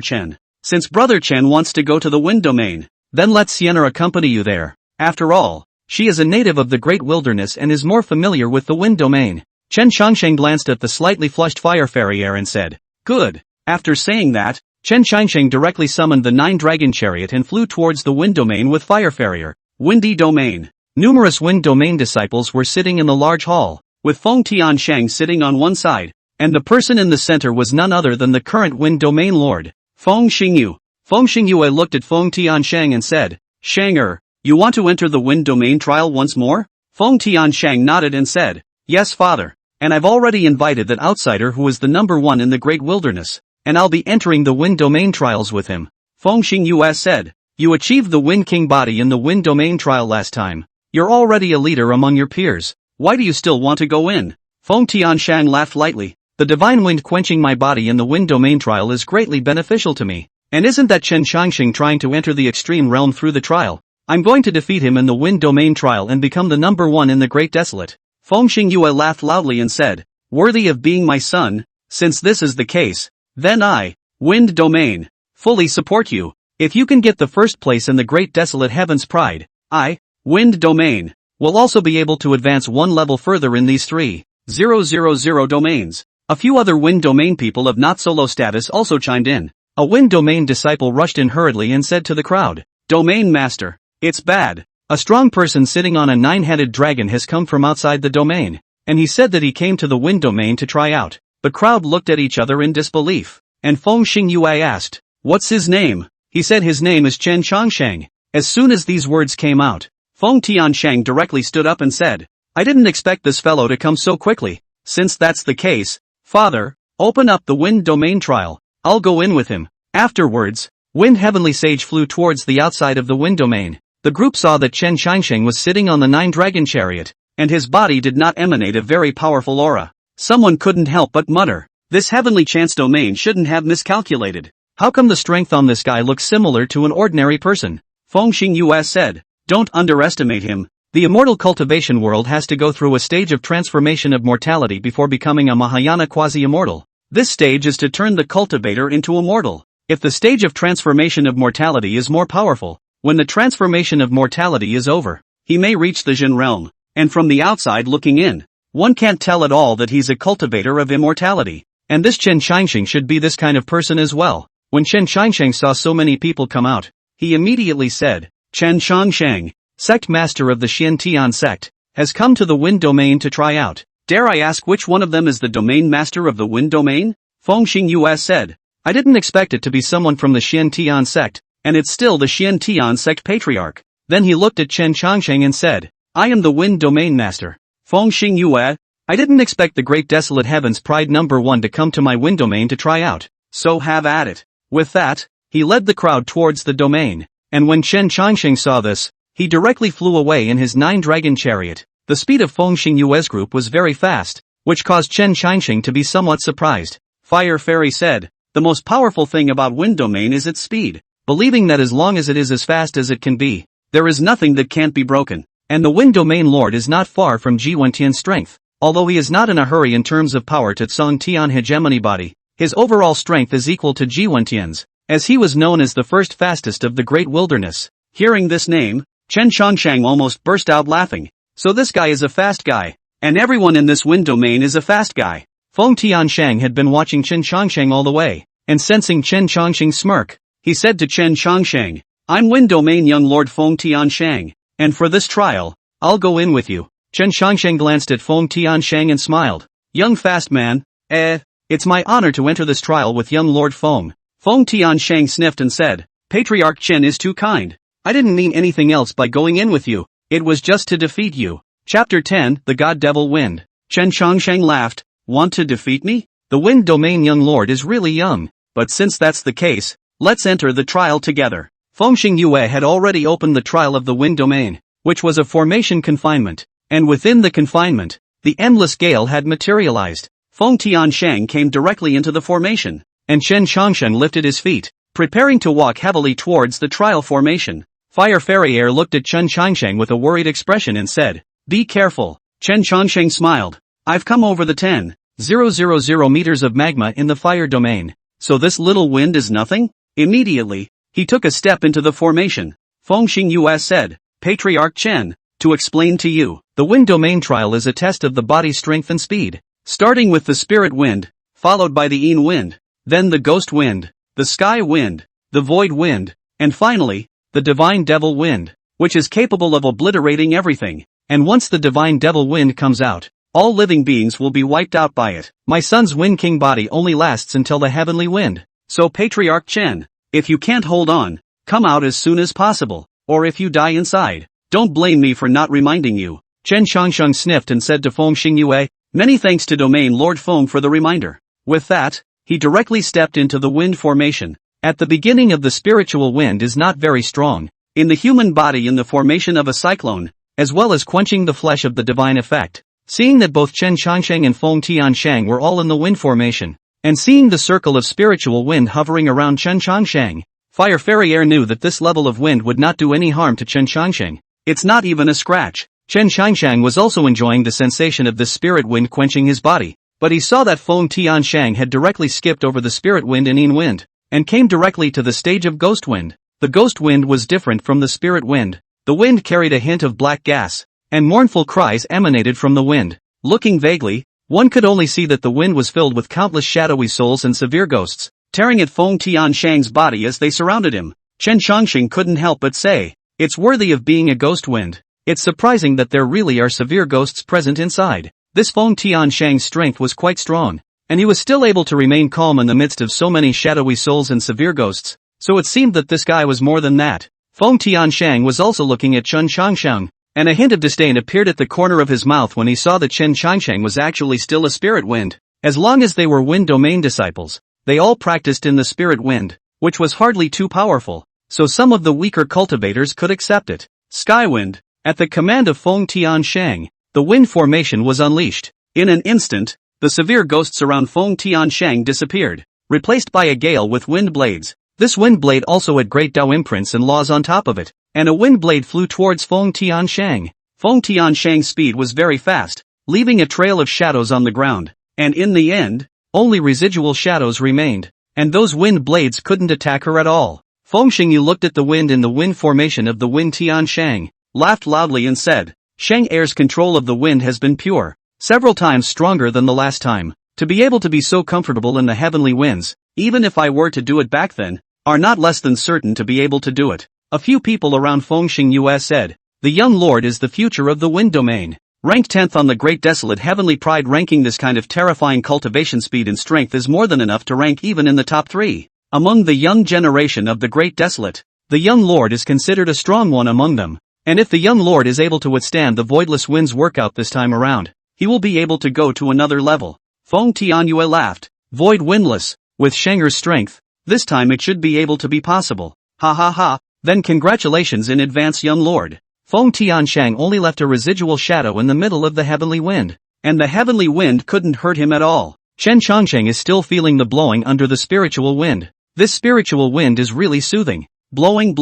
Chen? Since Brother Chen wants to go to the Wind Domain, then let Sienna accompany you there. After all, she is a native of the Great Wilderness and is more familiar with the Wind Domain." Chen Changsheng glanced at the slightly flushed Fire Fairy Air and said, "Good." After saying that, Chen Qiansheng directly summoned the 9-dragon chariot and flew towards the wind domain with Fire Farrier. Windy domain. Numerous wind domain disciples were sitting in the large hall, with Feng Tianshang sitting on one side, and the person in the center was none other than the current wind domain lord, Feng Xingyu. Feng Xingyue looked at Feng Tianshang and said, "Shang, you want to enter the wind domain trial once more?" Feng Tianshang nodded and said, "Yes, father, and I've already invited that outsider who is the number 1 in the great wilderness, and I'll be entering the wind domain trials with him." Feng Xingyue said, "You achieved the Wind King body in the wind domain trial last time. You're already a leader among your peers. Why do you still want to go in?" Feng Tianshang laughed lightly. "The divine wind quenching my body in the wind domain trial is greatly beneficial to me. And isn't that Chen Qiansheng trying to enter the extreme realm through the trial? I'm going to defeat him in the wind domain trial and become the number 1 in the great desolate." Feng Xingyue laughed loudly and said, "Worthy of being my son, since this is the case, then I, wind domain, fully support you. If you can get the first place in the great desolate heavens pride, I, wind domain, will also be able to advance one level further in these 3,000 domains." A few other wind domain people of not so low status also chimed in. A wind domain disciple rushed in hurriedly and said to the crowd, "Domain master, it's bad. A strong person sitting on a 9-headed dragon has come from outside the domain, and he said that he came to the wind domain to try out." The crowd looked at each other in disbelief, and Feng Xingyue asked, "What's his name?" He said his name is Chen Qiansheng. As soon as these words came out, Feng Tianshang directly stood up and said, "I didn't expect this fellow to come so quickly. Since that's the case, father, open up the wind domain trial. I'll go in with him." Afterwards, Wind Heavenly Sage flew towards the outside of the wind domain. The group saw that Chen Qiansheng was sitting on the 9-dragon chariot, and his body did not emanate a very powerful aura. Someone couldn't help but mutter, "This heavenly chance domain shouldn't have miscalculated. How come the strength on this guy looks similar to an ordinary person?" Feng Xingyue said, "Don't underestimate him. The immortal cultivation world has to go through a stage of transformation of mortality before becoming a Mahayana quasi-immortal. This stage is to turn the cultivator into immortal. If the stage of transformation of mortality is more powerful, when the transformation of mortality is over, he may reach the Jin realm, and from the outside looking in, one can't tell at all that he's a cultivator of immortality. And this Chen Qiansheng should be this kind of person as well." When Chen Qiansheng saw so many people come out, he immediately said, "Chen Qiansheng, sect master of the Xiantian sect, has come to the wind domain to try out. Dare I ask which one of them is the domain master of the wind domain?" Feng Xingyue said, "I didn't expect it to be someone from the Xiantian sect, and it's still the Xiantian sect patriarch." Then he looked at Chen Qiansheng and said, "I am the wind domain master. Feng Xingyue, I didn't expect the great desolate heavens pride number 1 to come to my wind domain to try out, so have at it." With that, he led the crowd towards the domain, and when Chen Qiansheng saw this, he directly flew away in his 9-dragon chariot. The speed of Feng Xingyue's group was very fast, which caused Chen Qiansheng to be somewhat surprised. Fire Fairy said, "The most powerful thing about wind domain is its speed, believing that as long as it is as fast as it can be, there is nothing that can't be broken. And the wind domain lord is not far from Ji Wentian's strength. Although he is not in a hurry in terms of power to Tsong Tian hegemony body, his overall strength is equal to Ji Wentian's, as he was known as the first fastest of the great wilderness." Hearing this name, Chen Qiansheng almost burst out laughing. "So this guy is a fast guy, and everyone in this wind domain is a fast guy." Feng Tiansheng had been watching Chen Qiansheng all the way, and sensing Chen Qiansheng's smirk, he said to Chen Qiansheng, "I'm wind domain young lord Feng Tiansheng, and for this trial, I'll go in with you." Chen Qiansheng glanced at Feng Tiansheng and smiled. "Young fast man, it's my honor to enter this trial with young lord Feng." Feng Tiansheng sniffed and said, "Patriarch Chen is too kind. I didn't mean anything else by going in with you. It was just to defeat you." Chapter 10, The God Devil Wind. Chen Qiansheng laughed, "Want to defeat me? The wind domain young lord is really young, but since that's the case, let's enter the trial together." Feng Xingyue had already opened the trial of the wind domain, which was a formation confinement, and within the confinement, the endless gale had materialized. Feng Tiansheng came directly into the formation, and Chen Qiansheng lifted his feet, preparing to walk heavily towards the trial formation. Fire Farrier looked at Chen Qiansheng with a worried expression and said, "Be careful." Chen Qiansheng smiled. "I've come over the 10,000 meters of magma in the fire domain, so this little wind is nothing?" Immediately, he took a step into the formation. Feng Xingyue said, "Patriarch Chen, to explain to you, the wind domain trial is a test of the body's strength and speed, starting with the spirit wind, followed by the yin wind, then the ghost wind, the sky wind, the void wind, and finally, the divine devil wind, which is capable of obliterating everything. And once the divine devil wind comes out, all living beings will be wiped out by it. My son's Wind King body only lasts until the heavenly wind. So Patriarch Chen, if you can't hold on, come out as soon as possible, or if you die inside, don't blame me for not reminding you. Chen Changsheng sniffed and said to Feng Xingyue, many thanks to Domain Lord Feng for the reminder. With that, he directly stepped into the wind formation. At the beginning of the spiritual wind is not very strong, in the human body in the formation of a cyclone, as well as quenching the flesh of the divine effect. Seeing that both Chen Changsheng and Feng Tiansheng were all in the wind formation, and seeing the circle of spiritual wind hovering around Chen Changsheng, Fire Fairy Air knew that this level of wind would not do any harm to Chen Changsheng. It's not even a scratch. Chen Changsheng was also enjoying the sensation of the spirit wind quenching his body, but he saw that Feng Tiansheng had directly skipped over the spirit wind and yin wind, and came directly to the stage of ghost wind. The ghost wind was different from the spirit wind. The wind carried a hint of black gas, and mournful cries emanated from the wind. Looking vaguely, one could only see that the wind was filled with countless shadowy souls and severe ghosts, tearing at Feng Tiansheng's body as they surrounded him. Chen Changsheng couldn't help but say, it's worthy of being a ghost wind. It's surprising that there really are severe ghosts present inside. This Feng Tiansheng's strength was quite strong, and he was still able to remain calm in the midst of so many shadowy souls and severe ghosts, so it seemed that this guy was more than that. Feng Tiansheng was also looking at Chen Changsheng, and a hint of disdain appeared at the corner of his mouth when he saw that Chen Changsheng was actually still a spirit wind. As long as they were wind domain disciples, they all practiced in the spirit wind, which was hardly too powerful, so some of the weaker cultivators could accept it. Sky wind. At the command of Feng Tiansheng, the wind formation was unleashed. In an instant, the severe ghosts around Feng Tiansheng disappeared, replaced by a gale with wind blades. This wind blade also had great Dao imprints and laws on top of it, and a wind blade flew towards Feng Tiansheng. Feng Tiansheng's speed was very fast, leaving a trail of shadows on the ground, and in the end, only residual shadows remained, and those wind blades couldn't attack her at all. Feng Xingyu looked at the wind in the wind formation of the wind Tiansheng, laughed loudly and said, Sheng Air's control of the wind has been pure, several times stronger than the last time. To be able to be so comfortable in the heavenly winds, even if I were to do it back then, are not less than certain to be able to do it. A few people around Feng Xingyu said, the young lord is the future of the wind domain. Ranked 10th on the Great Desolate Heavenly Pride ranking. This kind of terrifying cultivation speed and strength is more than enough to rank even in the top 3. Among the young generation of the Great Desolate, the young lord is considered a strong one among them, and if the young lord is able to withstand the voidless winds workout this time around, he will be able to go to another level. Feng Tianyue laughed. Void windless, with Sheng'er's strength, this time it should be able to be possible. Ha ha ha, then congratulations in advance, young lord. Feng Tiansheng only left a residual shadow in the middle of the heavenly wind, and the heavenly wind couldn't hurt him at all. Chen Changsheng is still feeling the blowing under the spiritual wind. This spiritual wind is really soothing. Blowing,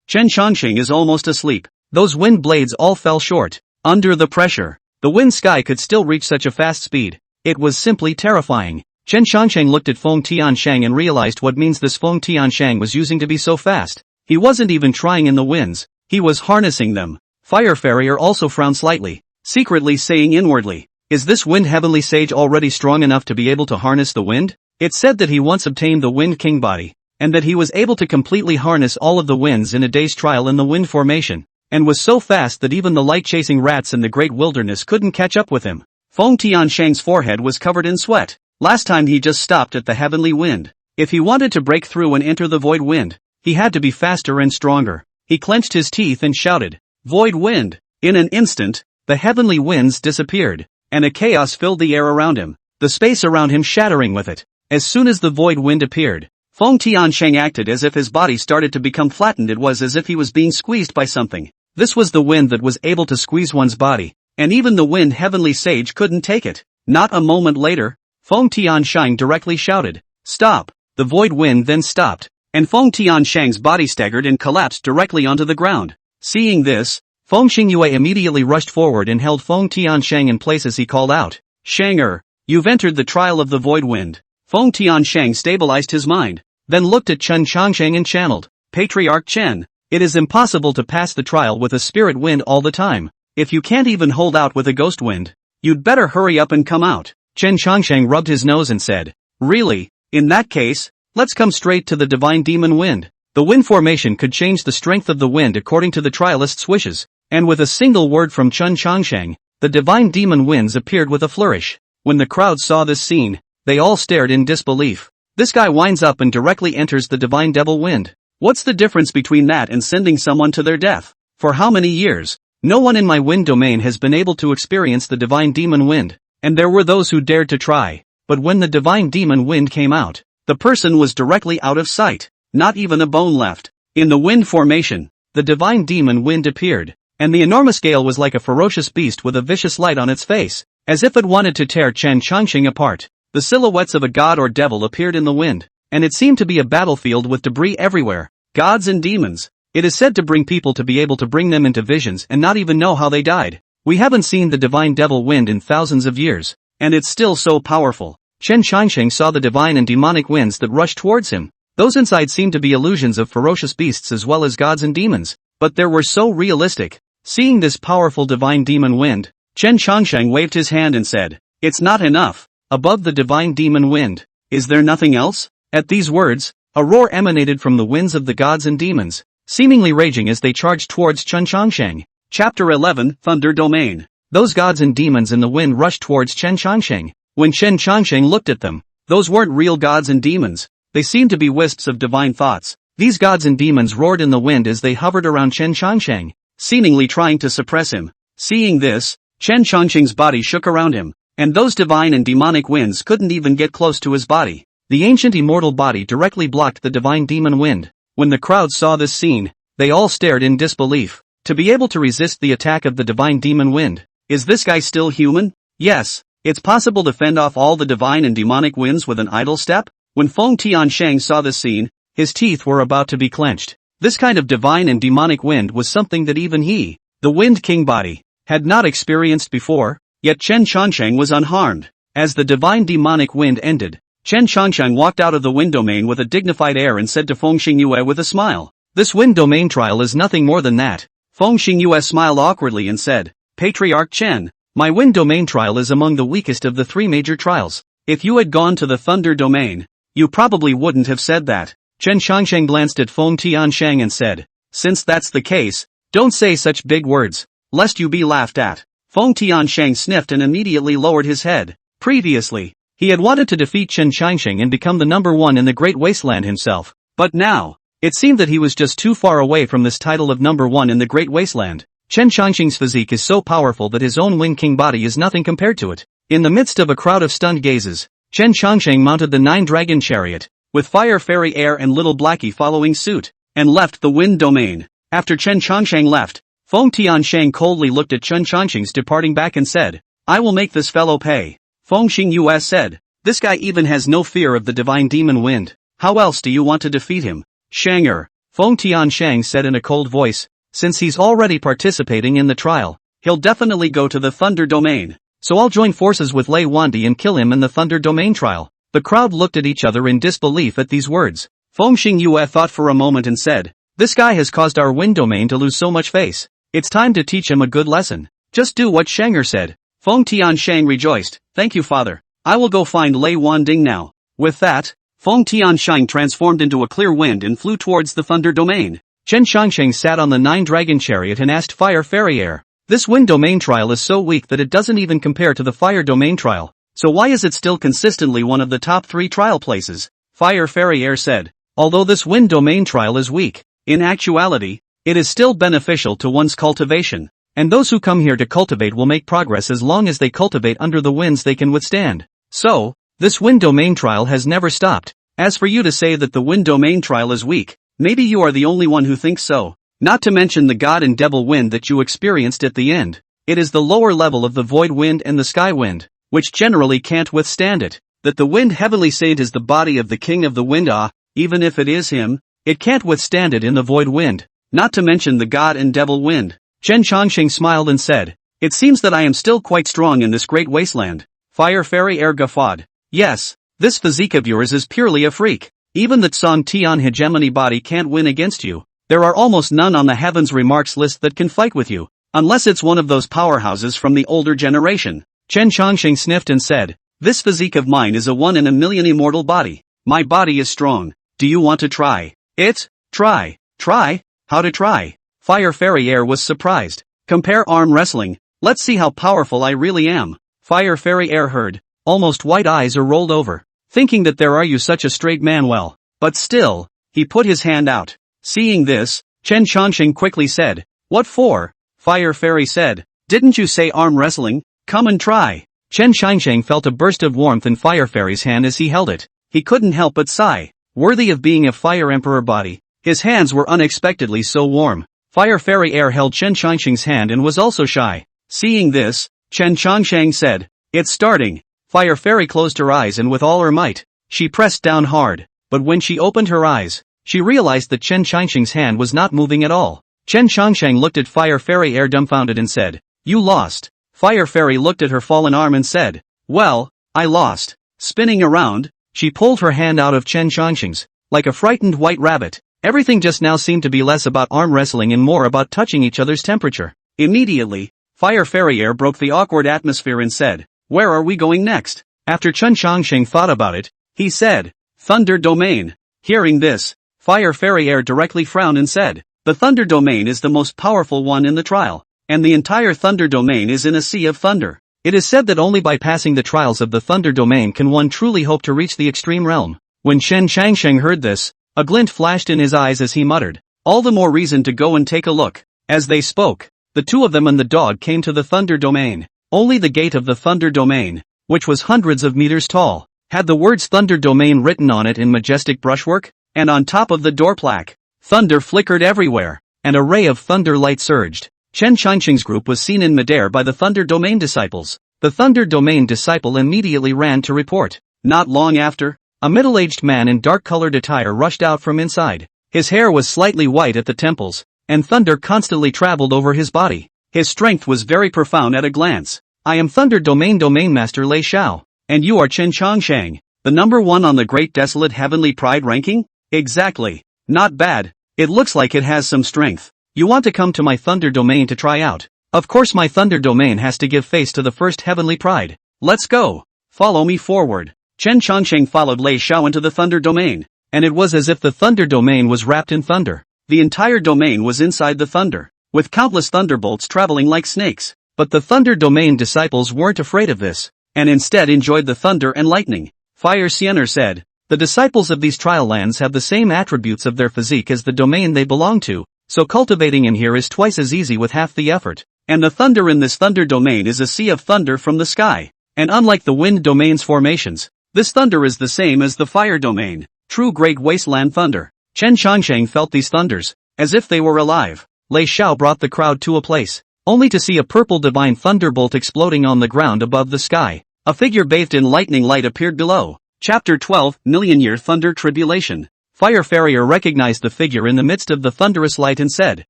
Chen Changsheng is almost asleep. Those wind blades all fell short. Under the pressure, the wind sky could still reach such a fast speed. It was simply terrifying. Chen Changsheng looked at Feng Tiansheng and realized what means this Feng Tiansheng was using to be so fast. He wasn't even trying in the winds, he was harnessing them. Fire Farrier also frowned slightly, secretly saying inwardly, is this wind heavenly sage already strong enough to be able to harness the wind? It said that he once obtained the Wind King body, and that he was able to completely harness all of the winds in a day's trial in the wind formation, and was so fast that even the light-chasing rats in the great wilderness couldn't catch up with him. Feng Tiansheng's forehead was covered in sweat. Last time he just stopped at the heavenly wind. If he wanted to break through and enter the void wind, he had to be faster and stronger. He clenched his teeth and shouted, Void wind! In an instant, the heavenly winds disappeared, and a chaos filled the air around him, the space around him shattering with it. As soon as the void wind appeared, Feng Tiansheng acted as if his body started to become flattened. It was as if he was being squeezed by something. This was the wind that was able to squeeze one's body, and even the wind heavenly sage couldn't take it. Not a moment later, Feng Tiansheng directly shouted, Stop! The void wind then stopped, and Feng Tiansheng's body staggered and collapsed directly onto the ground. Seeing this, Feng Xingyue immediately rushed forward and held Feng Tiansheng in place as he called out, Sheng'er, you've entered the trial of the void wind. Feng Tiansheng stabilized his mind, then looked at Chen Changsheng and channeled, Patriarch Chen, it is impossible to pass the trial with a spirit wind all the time. If you can't even hold out with a ghost wind, you'd better hurry up and come out. Chen Changsheng rubbed his nose and said, Really? In that case, Let's come straight to the divine demon wind. The wind formation could change the strength of the wind according to the trialist's wishes, and with a single word from Chen Changsheng, the divine demon winds appeared with a flourish. When the crowd saw this scene, they all stared in disbelief. This guy winds up and directly enters the divine devil wind. What's the difference between that and sending someone to their death? For how many years? No one in my wind domain has been able to experience the divine demon wind, and there were those who dared to try, but when the divine demon wind came out, the person was directly out of sight, not even a bone left. In the wind formation, the divine demon wind appeared, and the enormous gale was like a ferocious beast with a vicious light on its face, as if it wanted to tear Chen Changsheng apart. The silhouettes of a god or devil appeared in the wind, and it seemed to be a battlefield with debris everywhere. Gods and demons. It is said to bring people to be able to bring them into visions and not even know how they died. We haven't seen the divine devil wind in thousands of years, and it's still so powerful. Chen Changsheng saw the divine and demonic winds that rushed towards him. Those inside seemed to be illusions of ferocious beasts as well as gods and demons, but they were so realistic. Seeing this powerful divine demon wind, Chen Changsheng waved his hand and said, "It's not enough. Above the divine demon wind, is there nothing else?" At these words, a roar emanated from the winds of the gods and demons, seemingly raging as they charged towards Chen Changsheng. Chapter 11, Thunder Domain. Those gods and demons in the wind rushed towards Chen Changsheng. When Chen Changsheng looked at them, those weren't real gods and demons, they seemed to be wisps of divine thoughts. These gods and demons roared in the wind as they hovered around Chen Changsheng, seemingly trying to suppress him. Seeing this, Chen Changsheng's body shook around him, and those divine and demonic winds couldn't even get close to his body. The ancient immortal body directly blocked the divine demon wind. When the crowd saw this scene, they all stared in disbelief. To be able to resist the attack of the divine demon wind, is this guy still human? Yes. It's possible to fend off all the divine and demonic winds with an idle step? When Feng Tiansheng saw this scene, his teeth were about to be clenched. This kind of divine and demonic wind was something that even he, the Wind King body, had not experienced before, yet Chen Changsheng was unharmed. As the divine demonic wind ended, Chen Changsheng walked out of the wind domain with a dignified air and said to Feng Xingyue with a smile, "This wind domain trial is nothing more than that." Feng Xingyue smiled awkwardly and said, "Patriarch Chen, my wind domain trial is among the weakest of the three major trials. If you had gone to the thunder domain, you probably wouldn't have said that." Chen Changsheng glanced at Feng Tiansheng and said, "Since that's the case, don't say such big words, lest you be laughed at." Feng Tiansheng sniffed and immediately lowered his head. Previously, he had wanted to defeat Chen Changsheng and become the number one in the Great Wasteland himself, but now, it seemed that he was just too far away from this title of number one in the Great Wasteland. Chen Changsheng's physique is so powerful that his own Wind King body is nothing compared to it. In the midst of a crowd of stunned gazes, Chen Changsheng mounted the 9-dragon chariot, with Fire Fairy Air and Little Blackie following suit, and left the wind domain. After Chen Changsheng left, Feng Tiansheng coldly looked at Chen Changsheng's departing back and said, "I will make this fellow pay." Feng Xingyue said, "This guy even has no fear of the divine demon wind. How else do you want to defeat him?" "Shanger," Feng Tiansheng said in a cold voice, "since he's already participating in the trial, he'll definitely go to the thunder domain. So I'll join forces with Lei Wandi and kill him in the thunder domain trial." The crowd looked at each other in disbelief at these words. Feng Xingyue thought for a moment and said, "This guy has caused our wind domain to lose so much face. It's time to teach him a good lesson. Just do what Shanger said." Feng Tiansheng rejoiced, "Thank you, father. I will go find Lei Wanding now." With that, Feng Tiansheng transformed into a clear wind and flew towards the thunder domain. Chen Changsheng sat on the 9-dragon chariot and asked Fire Fairy Air, "This wind domain trial is so weak that it doesn't even compare to the fire domain trial. So why is it still consistently one of the top 3 trial places?" Fire Fairy Air said, "Although this wind domain trial is weak, in actuality, it is still beneficial to one's cultivation, and those who come here to cultivate will make progress as long as they cultivate under the winds they can withstand. So, this wind domain trial has never stopped. As for you to say that the wind domain trial is weak, maybe you are the only one who thinks so. Not to mention the god and devil wind that you experienced at the end. It is the lower level of the void wind and the sky wind, which generally can't withstand it. That the wind heavenly saint is the body of the king of the wind, even if it is him, it can't withstand it in the void wind. Not to mention the god and devil wind." Chen Changsheng smiled and said, "It seems that I am still quite strong in this great wasteland." Fire Fairy Air guffawed. "Yes, this physique of yours is purely a freak. Even the Tsong Tian hegemony body can't win against you. There are almost none on the heavens remarks list that can fight with you, unless it's one of those powerhouses from the older generation." Chen Changsheng sniffed and said, "This physique of mine is a 1 in a million immortal body. My body is strong. Do you want to try it? Try. Try? How to try? Fire Fairy Air was surprised. Compare arm wrestling. Let's see how powerful I really am. Fire Fairy Air heard. Almost white eyes are rolled over. Thinking that there are you such a straight man well. But still, he put his hand out. Seeing this, Chen Chongqing quickly said, what for? Fire Fairy said, didn't you say arm wrestling? Come and try. Chen Chongqing felt a burst of warmth in Fire Fairy's hand as he held it. He couldn't help but sigh. Worthy of being a Fire Emperor body. His hands were unexpectedly so warm. Fire Fairy Air held Chen Chongqing's hand and was also shy. Seeing this, Chen Chongqing said, it's starting. Fire Fairy closed her eyes and with all her might, she pressed down hard, but when she opened her eyes, she realized that Chen Chongqing's hand was not moving at all. Chen Chongqing looked at Fire Fairy Air dumbfounded and said, you lost. Fire Fairy looked at her fallen arm and said, well, I lost. Spinning around, she pulled her hand out of Chen Chongqing's, like a frightened white rabbit. Everything just now seemed to be less about arm wrestling and more about touching each other's temperature. Immediately, Fire Fairy Air broke the awkward atmosphere and said, where are we going next? After Chen Chongqing thought about it, he said, Thunder Domain. Hearing this, Fire Fairy Air directly frowned and said, the Thunder Domain is the most powerful one in the trial, and the entire Thunder Domain is in a sea of thunder. It is said that only by passing the trials of the Thunder Domain can one truly hope to reach the extreme realm. When Chen Chongqing heard this, a glint flashed in his eyes as he muttered, all the more reason to go and take a look. As they spoke, the two of them and the dog came to the Thunder Domain. Only the gate of the Thunder Domain, which was hundreds of meters tall, had the words Thunder Domain written on it in majestic brushwork, and on top of the door plaque, thunder flickered everywhere, and a ray of thunder light surged. Chen Chongqing's group was seen in midair by the Thunder Domain disciples. The Thunder Domain disciple immediately ran to report. Not long after, a middle-aged man in dark-colored attire rushed out from inside. His hair was slightly white at the temples, and thunder constantly traveled over his body. His strength was very profound at a glance. I am Thunder Domain Master Lei Xiao, and you are Chen Chongqing, the number one on the Great Desolate Heavenly Pride ranking? Exactly. Not bad. It looks like it has some strength. You want to come to my Thunder Domain to try out? Of course my Thunder Domain has to give face to the first Heavenly Pride. Let's go. Follow me forward. Chen Chongqing followed Lei Xiao into the Thunder Domain, and it was as if the Thunder Domain was wrapped in thunder. The entire domain was inside the thunder, with countless thunderbolts traveling like snakes. But the Thunder Domain disciples weren't afraid of this, and instead enjoyed the thunder and lightning. Fire Siener said, the disciples of these trial lands have the same attributes of their physique as the domain they belong to, so cultivating in here is twice as easy with half the effort. And the thunder in this Thunder Domain is a sea of thunder from the sky. And unlike the Wind Domain's formations, this thunder is the same as the Fire Domain, true great wasteland thunder. Chen Chongqing felt these thunders, as if they were alive. Lei Xiao brought the crowd to a place, only to see a purple divine thunderbolt exploding on the ground above the sky. A figure bathed in lightning light appeared below. Chapter 12, Million-Year Thunder Tribulation. Fire Farrier recognized the figure in the midst of the thunderous light and said,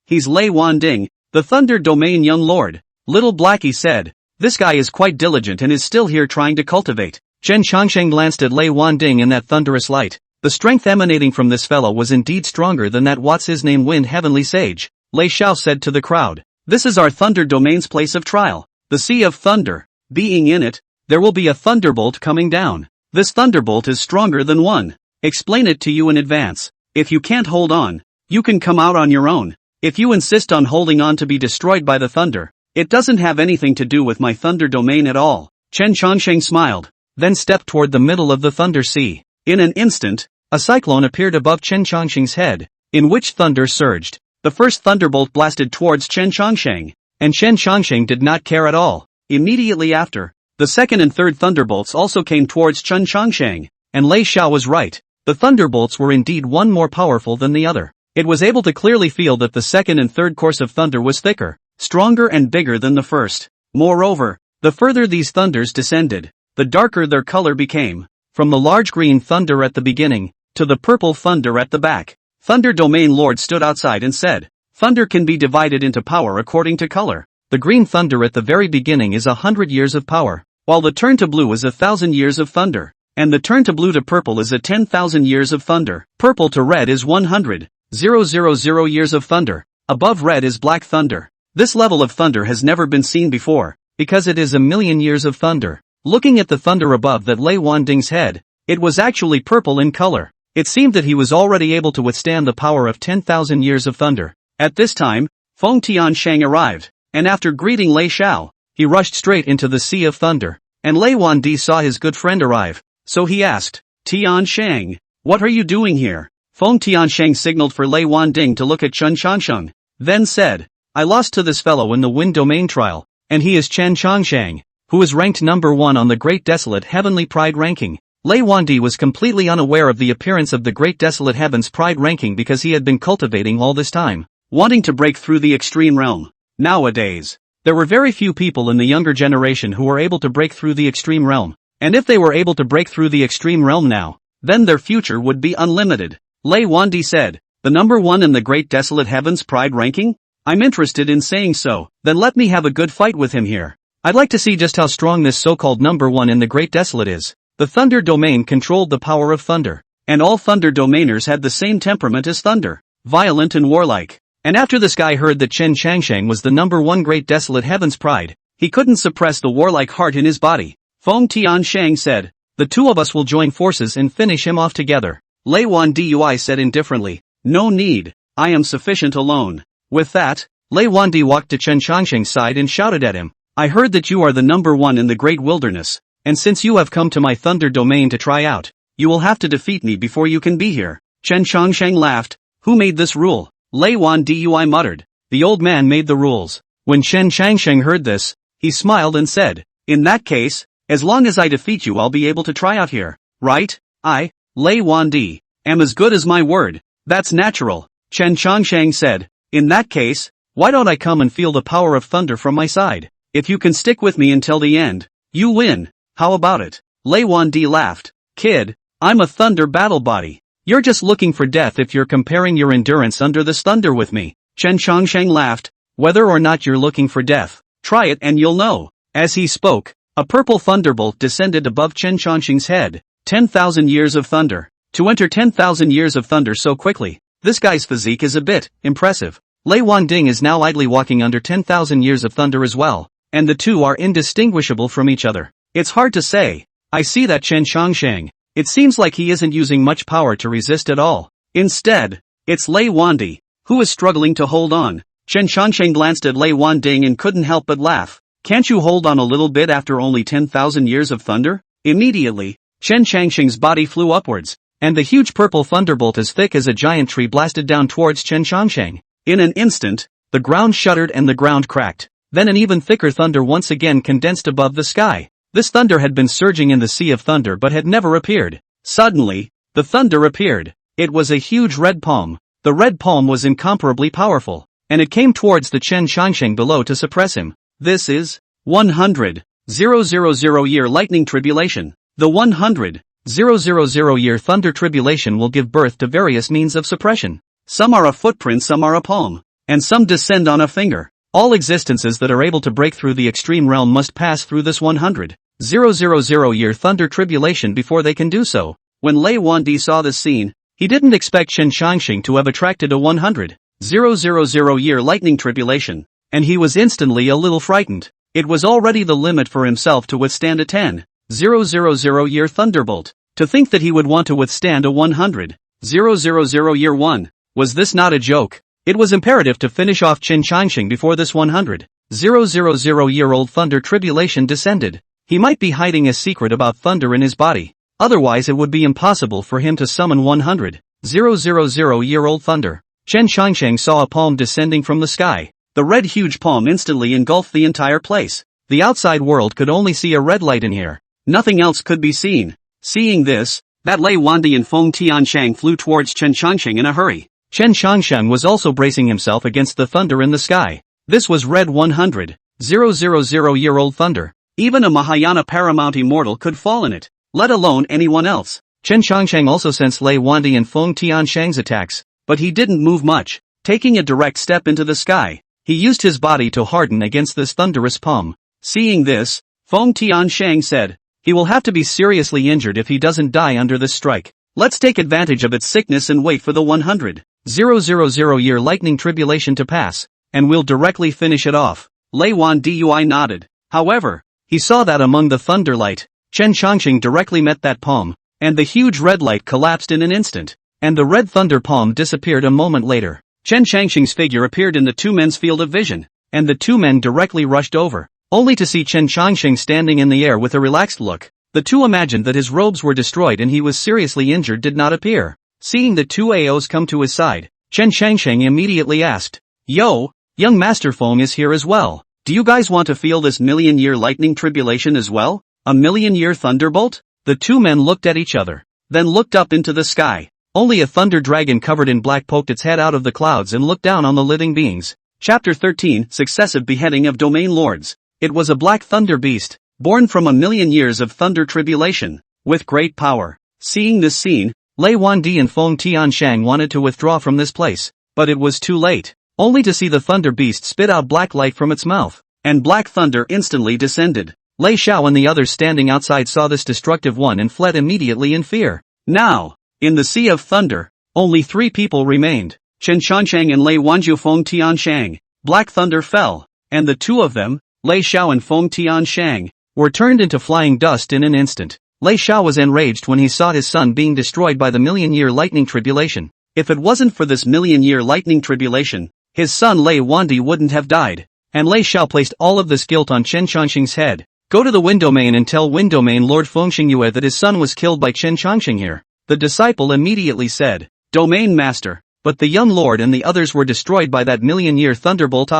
he's Lei Wanding, the Thunder Domain young lord. Little Blackie said, this guy is quite diligent and is still here trying to cultivate. Chen Chongqing glanced at Lei Wanding in that thunderous light. The strength emanating from this fellow was indeed stronger than that what's his name Wind Heavenly Sage. Lei Xiao said to the crowd, this is our Thunder Domain's place of trial, the Sea of Thunder. Being in it, there will be a thunderbolt coming down. This thunderbolt is stronger than one. Explain it to you in advance. If you can't hold on, you can come out on your own. If you insist on holding on to be destroyed by the thunder, it doesn't have anything to do with my Thunder Domain at all. Chen Chongqing smiled, then stepped toward the middle of the Thunder Sea. In an instant, a cyclone appeared above Chen Chongqing's head, in which thunder surged. The first thunderbolt blasted towards Chen Chongqing, and Chen Chongqing did not care at all. Immediately after, the second and third thunderbolts also came towards Chen Chongqing, and Lei Xiao was right. The thunderbolts were indeed one more powerful than the other. It was able to clearly feel that the second and third course of thunder was thicker, stronger and bigger than the first. Moreover, the further these thunders descended, the darker their color became, from the large green thunder at the beginning, to the purple thunder at the back. Thunder Domain Lord stood outside and said, thunder can be divided into power according to color. The green thunder at the very beginning is 100 years of power, while the turn to blue is 1,000 years of thunder, and the turn to blue to purple is 10,000 years of thunder. Purple to red is 100,000 years of thunder. Above red is black thunder. This level of thunder has never been seen before, because it is 1,000,000 years of thunder. Looking at the thunder above that Lei Wanding's head, It was actually purple in color. It seemed that he was already able to withstand the power of 10,000 years of thunder. At this time, Feng Tiansheng arrived, and after greeting Lei Xiao, he rushed straight into the Sea of Thunder. And Lei Wandi saw his good friend arrive, so he asked, Tiansheng, what are you doing here? Feng Tiansheng signaled for Lei Wanding to look at Chen Changsheng, then said, I lost to this fellow in the wind domain trial, and he is Chen Changsheng, who is ranked number 1 on the Great Desolate Heavenly Pride ranking. Lei Wandi was completely unaware of the appearance of the Great Desolate Heavens Pride ranking because he had been cultivating all this time, wanting to break through the extreme realm. Nowadays, there were very few people in the younger generation who were able to break through the extreme realm, and if they were able to break through the extreme realm now, then their future would be unlimited. Lei Wandi said, the number 1 in the Great Desolate Heavens Pride ranking? I'm interested in saying so, then let me have a good fight with him here. I'd like to see just how strong this so-called number 1 in the Great Desolate is. The Thunder Domain controlled the power of thunder, and all Thunder Domainers had the same temperament as thunder, violent and warlike. And after this guy heard that Chen Changsheng was the number 1 Great Desolate Heavens Pride, he couldn't suppress the warlike heart in his body. Feng Tiansheng said, the two of us will join forces and finish him off together. Lei Wandi said indifferently, no need, I am sufficient alone. With that, Lei Wandi walked to Chen Changsheng's side and shouted at him, I heard that you are the number 1 in the Great Wilderness, and since you have come to my Thunder Domain to try out, you will have to defeat me before you can be here. Chen Changsheng laughed, who made this rule? Lei Wandi muttered, the old man made the rules. When Chen Changsheng heard this, he smiled and said, in that case, as long as I defeat you I'll be able to try out here, right? I, Lei Wandi, am as good as my word. That's natural. Chen Changsheng said, in that case, why don't I come and feel the power of thunder from my side? If you can stick with me until the end, you win. How about it? Lei Wandi laughed. Kid, I'm a thunder battle body. You're just looking for death if you're comparing your endurance under this thunder with me. Chen Changsheng laughed. Whether or not you're looking for death, try it and you'll know. As he spoke, a purple thunderbolt descended above Chen Changsheng's head. 10,000 years of thunder. To enter 10,000 years of thunder so quickly, this guy's physique is a bit impressive. Lei Wanding is now idly walking under 10,000 years of thunder as well, and the two are indistinguishable from each other. It's hard to say. I see that Chen Changsheng. It seems like he isn't using much power to resist at all. Instead, it's Lei Wandi, who is struggling to hold on. Chen Changsheng glanced at Lei Wanding and couldn't help but laugh. Can't you hold on a little bit after only 10,000 years of thunder? Immediately, Chen Changsheng's body flew upwards, and the huge purple thunderbolt as thick as a giant tree blasted down towards Chen Changsheng. In an instant, the ground shuddered and the ground cracked. Then an even thicker thunder once again condensed above the sky. This thunder had been surging in the Sea of Thunder but had never appeared. Suddenly, the thunder appeared. It was a huge red palm. The red palm was incomparably powerful, and it came towards the Chen Changsheng below to suppress him. This is 100,000 year lightning tribulation. The 100,000 year thunder tribulation will give birth to various means of suppression. Some are a footprint, some are a palm, and some descend on a finger. All existences that are able to break through the extreme realm must pass through this 100,000 year thunder tribulation before they can do so. When Lei Wandi saw this scene, he didn't expect Chen Changsheng to have attracted a 100,000 year lightning tribulation, and he was instantly a little frightened. It was already the limit for himself to withstand a 10,000 year thunderbolt. To think that he would want to withstand a 100,000 year one. Was this not a joke? It was imperative to finish off Chen Changsheng before this 100,000 year old thunder tribulation descended. He might be hiding a secret about thunder in his body. Otherwise it would be impossible for him to summon 100,000 year old thunder. Chen Changsheng saw a palm descending from the sky. The red huge palm instantly engulfed the entire place. The outside world could only see a red light in here. Nothing else could be seen. Seeing this, that Lei Wandi and Feng Tiansheng flew towards Chen Changsheng in a hurry. Chen Changsheng was also bracing himself against the thunder in the sky. This was red 100,000 year old thunder. Even a Mahayana paramount immortal could fall in it, let alone anyone else. Chen Changsheng also sensed Lei Wandi and Feng Tiansheng's attacks, but he didn't move much. Taking a direct step into the sky, he used his body to harden against this thunderous palm. Seeing this, Feng Tiansheng said, he will have to be seriously injured if he doesn't die under this strike. Let's take advantage of its sickness and wait for the 100,000 year lightning tribulation to pass, and we'll directly finish it off. Lei Wandi nodded. However, he saw that among the thunderlight, Chen Changsheng directly met that palm, and the huge red light collapsed in an instant, and the red thunder palm disappeared a moment later. Chen Changxing's figure appeared in the two men's field of vision, and the two men directly rushed over, only to see Chen Changxing standing in the air with a relaxed look. The two imagined that his robes were destroyed and he was seriously injured did not appear. Seeing the two AOs come to his side, Chen Changxing immediately asked, "Yo, young Master Feng is here as well. Do you guys want to feel this million-year lightning tribulation as well? A million-year thunderbolt?" The two men looked at each other, then looked up into the sky. Only a thunder dragon covered in black poked its head out of the clouds and looked down on the living beings. Chapter 13, Successive Beheading of Domain Lords. It was a black thunder beast, born from a million years of thunder tribulation, with great power. Seeing this scene, Lei Wandi and Feng Tianshang wanted to withdraw from this place, but it was too late, only to see the thunder beast spit out black light from its mouth, and black thunder instantly descended. Lei Xiao and the others standing outside saw this destructive one and fled immediately in fear. Now, in the Sea of Thunder, only 3 people remained, Chen Changsheng and Lei Wanju Feng Tianshang. Black thunder fell, and the two of them, Lei Xiao and Feng Tianshang, were turned into flying dust in an instant. Lei Xiao was enraged when he saw his son being destroyed by the million-year lightning tribulation. If it wasn't for this million-year lightning tribulation, his son Lei Wandi wouldn't have died. And Lei Xiao placed all of this guilt on Chen Changxing's head. Go to the Wind Domain and tell Wind Domain Lord Feng Xingyue that his son was killed by Chen Changxing here. The disciple immediately said, "Domain Master." But the young lord and the others were destroyed by that million-year thunderbolt.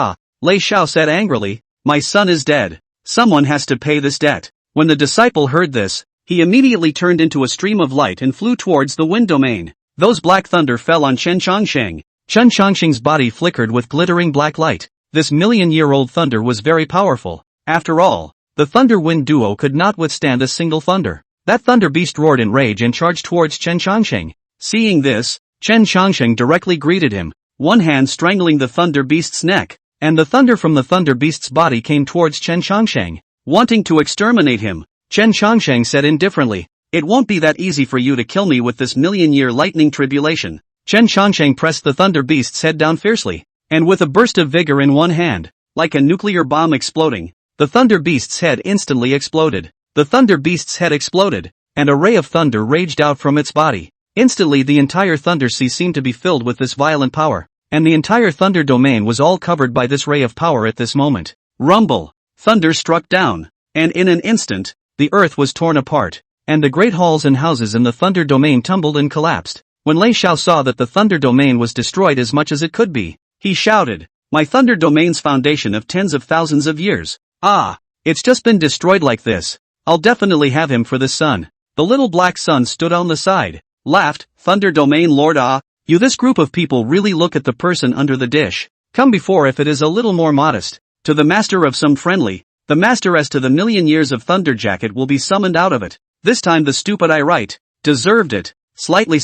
Lei Xiao said angrily, "My son is dead. Someone has to pay this debt." When the disciple heard this, he immediately turned into a stream of light and flew towards the Wind Domain. Those black thunder fell on Chen Changsheng. Chen Changxing's body flickered with glittering black light. This million-year-old thunder was very powerful. After all, the thunder-wind duo could not withstand a single thunder. That thunder beast roared in rage and charged towards Chen Changsheng. Seeing this, Chen Changsheng directly greeted him, one hand strangling the thunder beast's neck, and the thunder from the thunder beast's body came towards Chen Changsheng, wanting to exterminate him. Chen Changsheng said indifferently, "It won't be that easy for you to kill me with this million-year lightning tribulation." Chen Changsheng pressed the thunder beast's head down fiercely, and with a burst of vigor in one hand, like a nuclear bomb exploding, the thunder beast's head instantly exploded. The thunder beast's head exploded, and a ray of thunder raged out from its body. Instantly the entire thunder sea seemed to be filled with this violent power, and the entire thunder domain was all covered by this ray of power at this moment. Rumble! Thunder struck down, and in an instant, the earth was torn apart, and the great halls and houses in the thunder domain tumbled and collapsed. When Lei Xiao saw that the thunder domain was destroyed as much as it could be, he shouted, "My thunder domain's foundation of tens of thousands of years. It's just been destroyed like this. I'll definitely have him for the son." The little black son stood on the side, laughed, "Thunder Domain Lord, you this group of people really look at the person under the dish. Come before if it is a little more modest. To the master of some friendly, the master as to the million years of thunder jacket will be summoned out of it. This time the stupid I write, deserved it, slightly.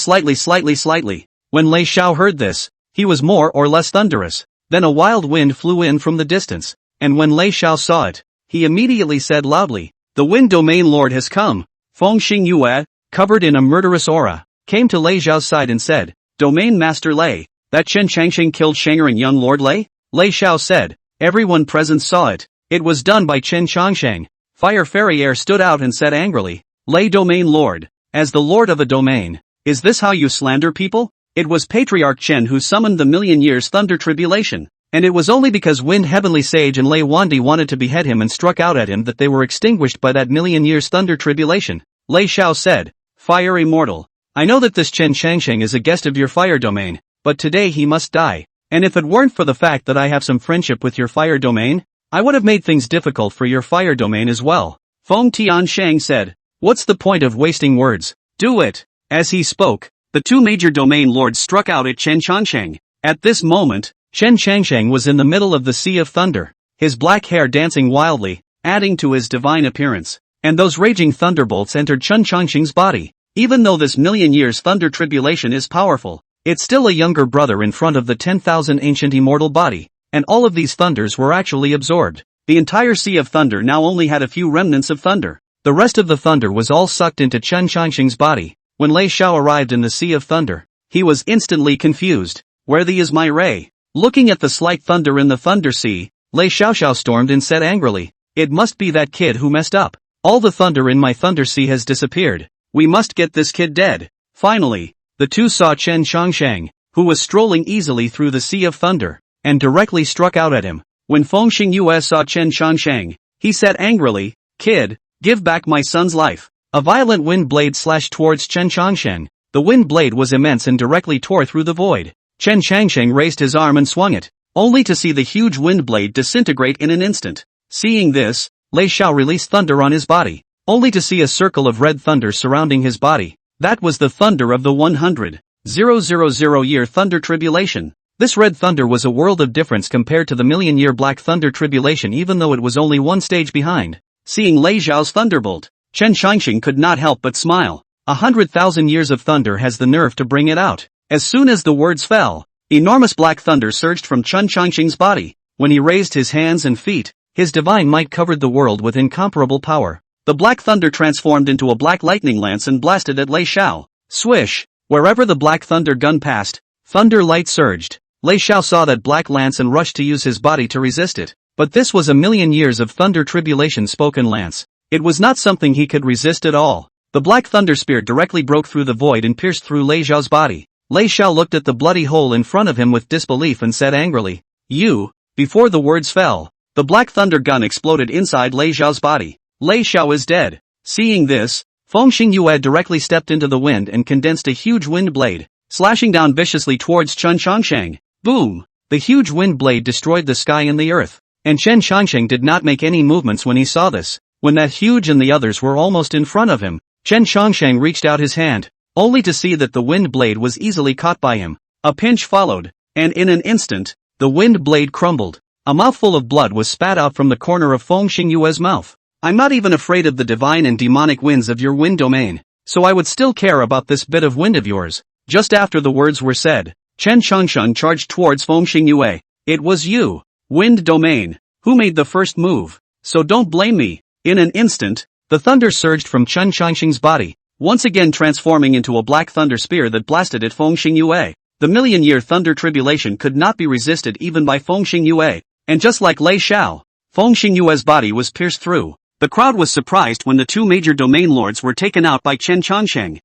When Lei Xiao heard this, he was more or less thunderous. Then a wild wind flew in from the distance, and when Lei Xiao saw it, he immediately said loudly, "The Wind Domain Lord has come." Feng Xingyue, covered in a murderous aura, came to Lei Xiao's side and said, "Domain Master Lei, that Chen Changxing killed Sheng'er and young Lord Lei?" Lei Xiao said. Everyone present saw it. It was done by Chen Changsheng. Fire Fairy Air stood out and said angrily, "Lei Domain Lord, as the Lord of a domain, is this how you slander people? It was Patriarch Chen who summoned the million years thunder tribulation, and it was only because Wind Heavenly Sage and Lei Wandi wanted to behead him and struck out at him that they were extinguished by that million years thunder tribulation." Lei Xiao said, "Fire Immortal, I know that this Chen Changsheng is a guest of your fire domain, but today he must die. And if it weren't for the fact that I have some friendship with your fire domain, I would have made things difficult for your fire domain as well." Feng Tianshang said, "What's the point of wasting words? Do it." As he spoke, the two major domain lords struck out at Chen Changsheng. At this moment, Chen Changsheng was in the middle of the Sea of Thunder, his black hair dancing wildly, adding to his divine appearance, and those raging thunderbolts entered Chen Changsheng's body. Even though this million years thunder tribulation is powerful, it's still a younger brother in front of the 10,000 ancient immortal body, and all of these thunders were actually absorbed. The entire Sea of Thunder now only had a few remnants of thunder. The rest of the thunder was all sucked into Chen Changsheng's body. When Lei Xiao arrived in the Sea of Thunder, he was instantly confused. "Where the is my ray?" Looking at the slight thunder in the Thunder Sea, Lei Xiao stormed and said angrily, "It must be that kid who messed up. All the thunder in my Thunder Sea has disappeared." We must get this kid dead. Finally, the two saw Chen Changsheng, who was strolling easily through the Sea of Thunder, and directly struck out at him. When Fengxing Yue saw Chen Changsheng, he said angrily, "Kid, give back my son's life." A violent wind blade slashed towards Chen Changsheng. The wind blade was immense and directly tore through the void. Chen Changsheng raised his arm and swung it, only to see the huge wind blade disintegrate in an instant. Seeing this, Lei Xiao released thunder on his body, only to see a circle of red thunder surrounding his body. That was the thunder of the 100,000-year thunder tribulation. This red thunder was a world of difference compared to the million-year black thunder tribulation, even though it was only one stage behind. Seeing Lei Xiao's thunderbolt, Chen Changsheng could not help but smile. 100,000 years of thunder has the nerve to bring it out. As soon as the words fell, enormous black thunder surged from Chen Changsheng's body. When he raised his hands and feet, his divine might covered the world with incomparable power. The black thunder transformed into a black lightning lance and blasted at Lei Xiao. Swish! Wherever the black thunder gun passed, thunder light surged. Lei Xiao saw that black lance and rushed to use his body to resist it. But this was a million years of thunder tribulation spoken lance. It was not something he could resist at all. The black thunder spear directly broke through the void and pierced through Lei Xiao's body. Lei Xiao looked at the bloody hole in front of him with disbelief and said angrily, "You." Before the words fell, the black thunder gun exploded inside Lei Xiao's body. Lei Xiao is dead. Seeing this, Fengxing Yue directly stepped into the wind and condensed a huge wind blade, slashing down viciously towards Chen Changsheng. Boom! The huge wind blade destroyed the sky and the earth. And Chen Changsheng did not make any movements when he saw this. When that huge and the others were almost in front of him, Chen Changsheng reached out his hand, only to see that the wind blade was easily caught by him. A pinch followed, and in an instant, the wind blade crumbled. A mouthful of blood was spat out from the corner of Fengxing Yue's mouth. "I'm not even afraid of the divine and demonic winds of your wind domain, so I would still care about this bit of wind of yours." Just after the words were said, Chen Changsheng charged towards Fengxing Yue. "It was you, wind domain, who made the first move, so don't blame me." In an instant, the thunder surged from Chen Changsheng's body, once again transforming into a black thunder spear that blasted at Fengxing Yue. The million-year thunder tribulation could not be resisted even by Fengxing Yue, and just like Lei Xiao, Fengxing Yue's body was pierced through. The crowd was surprised when the two major domain lords were taken out by Chen Changsheng.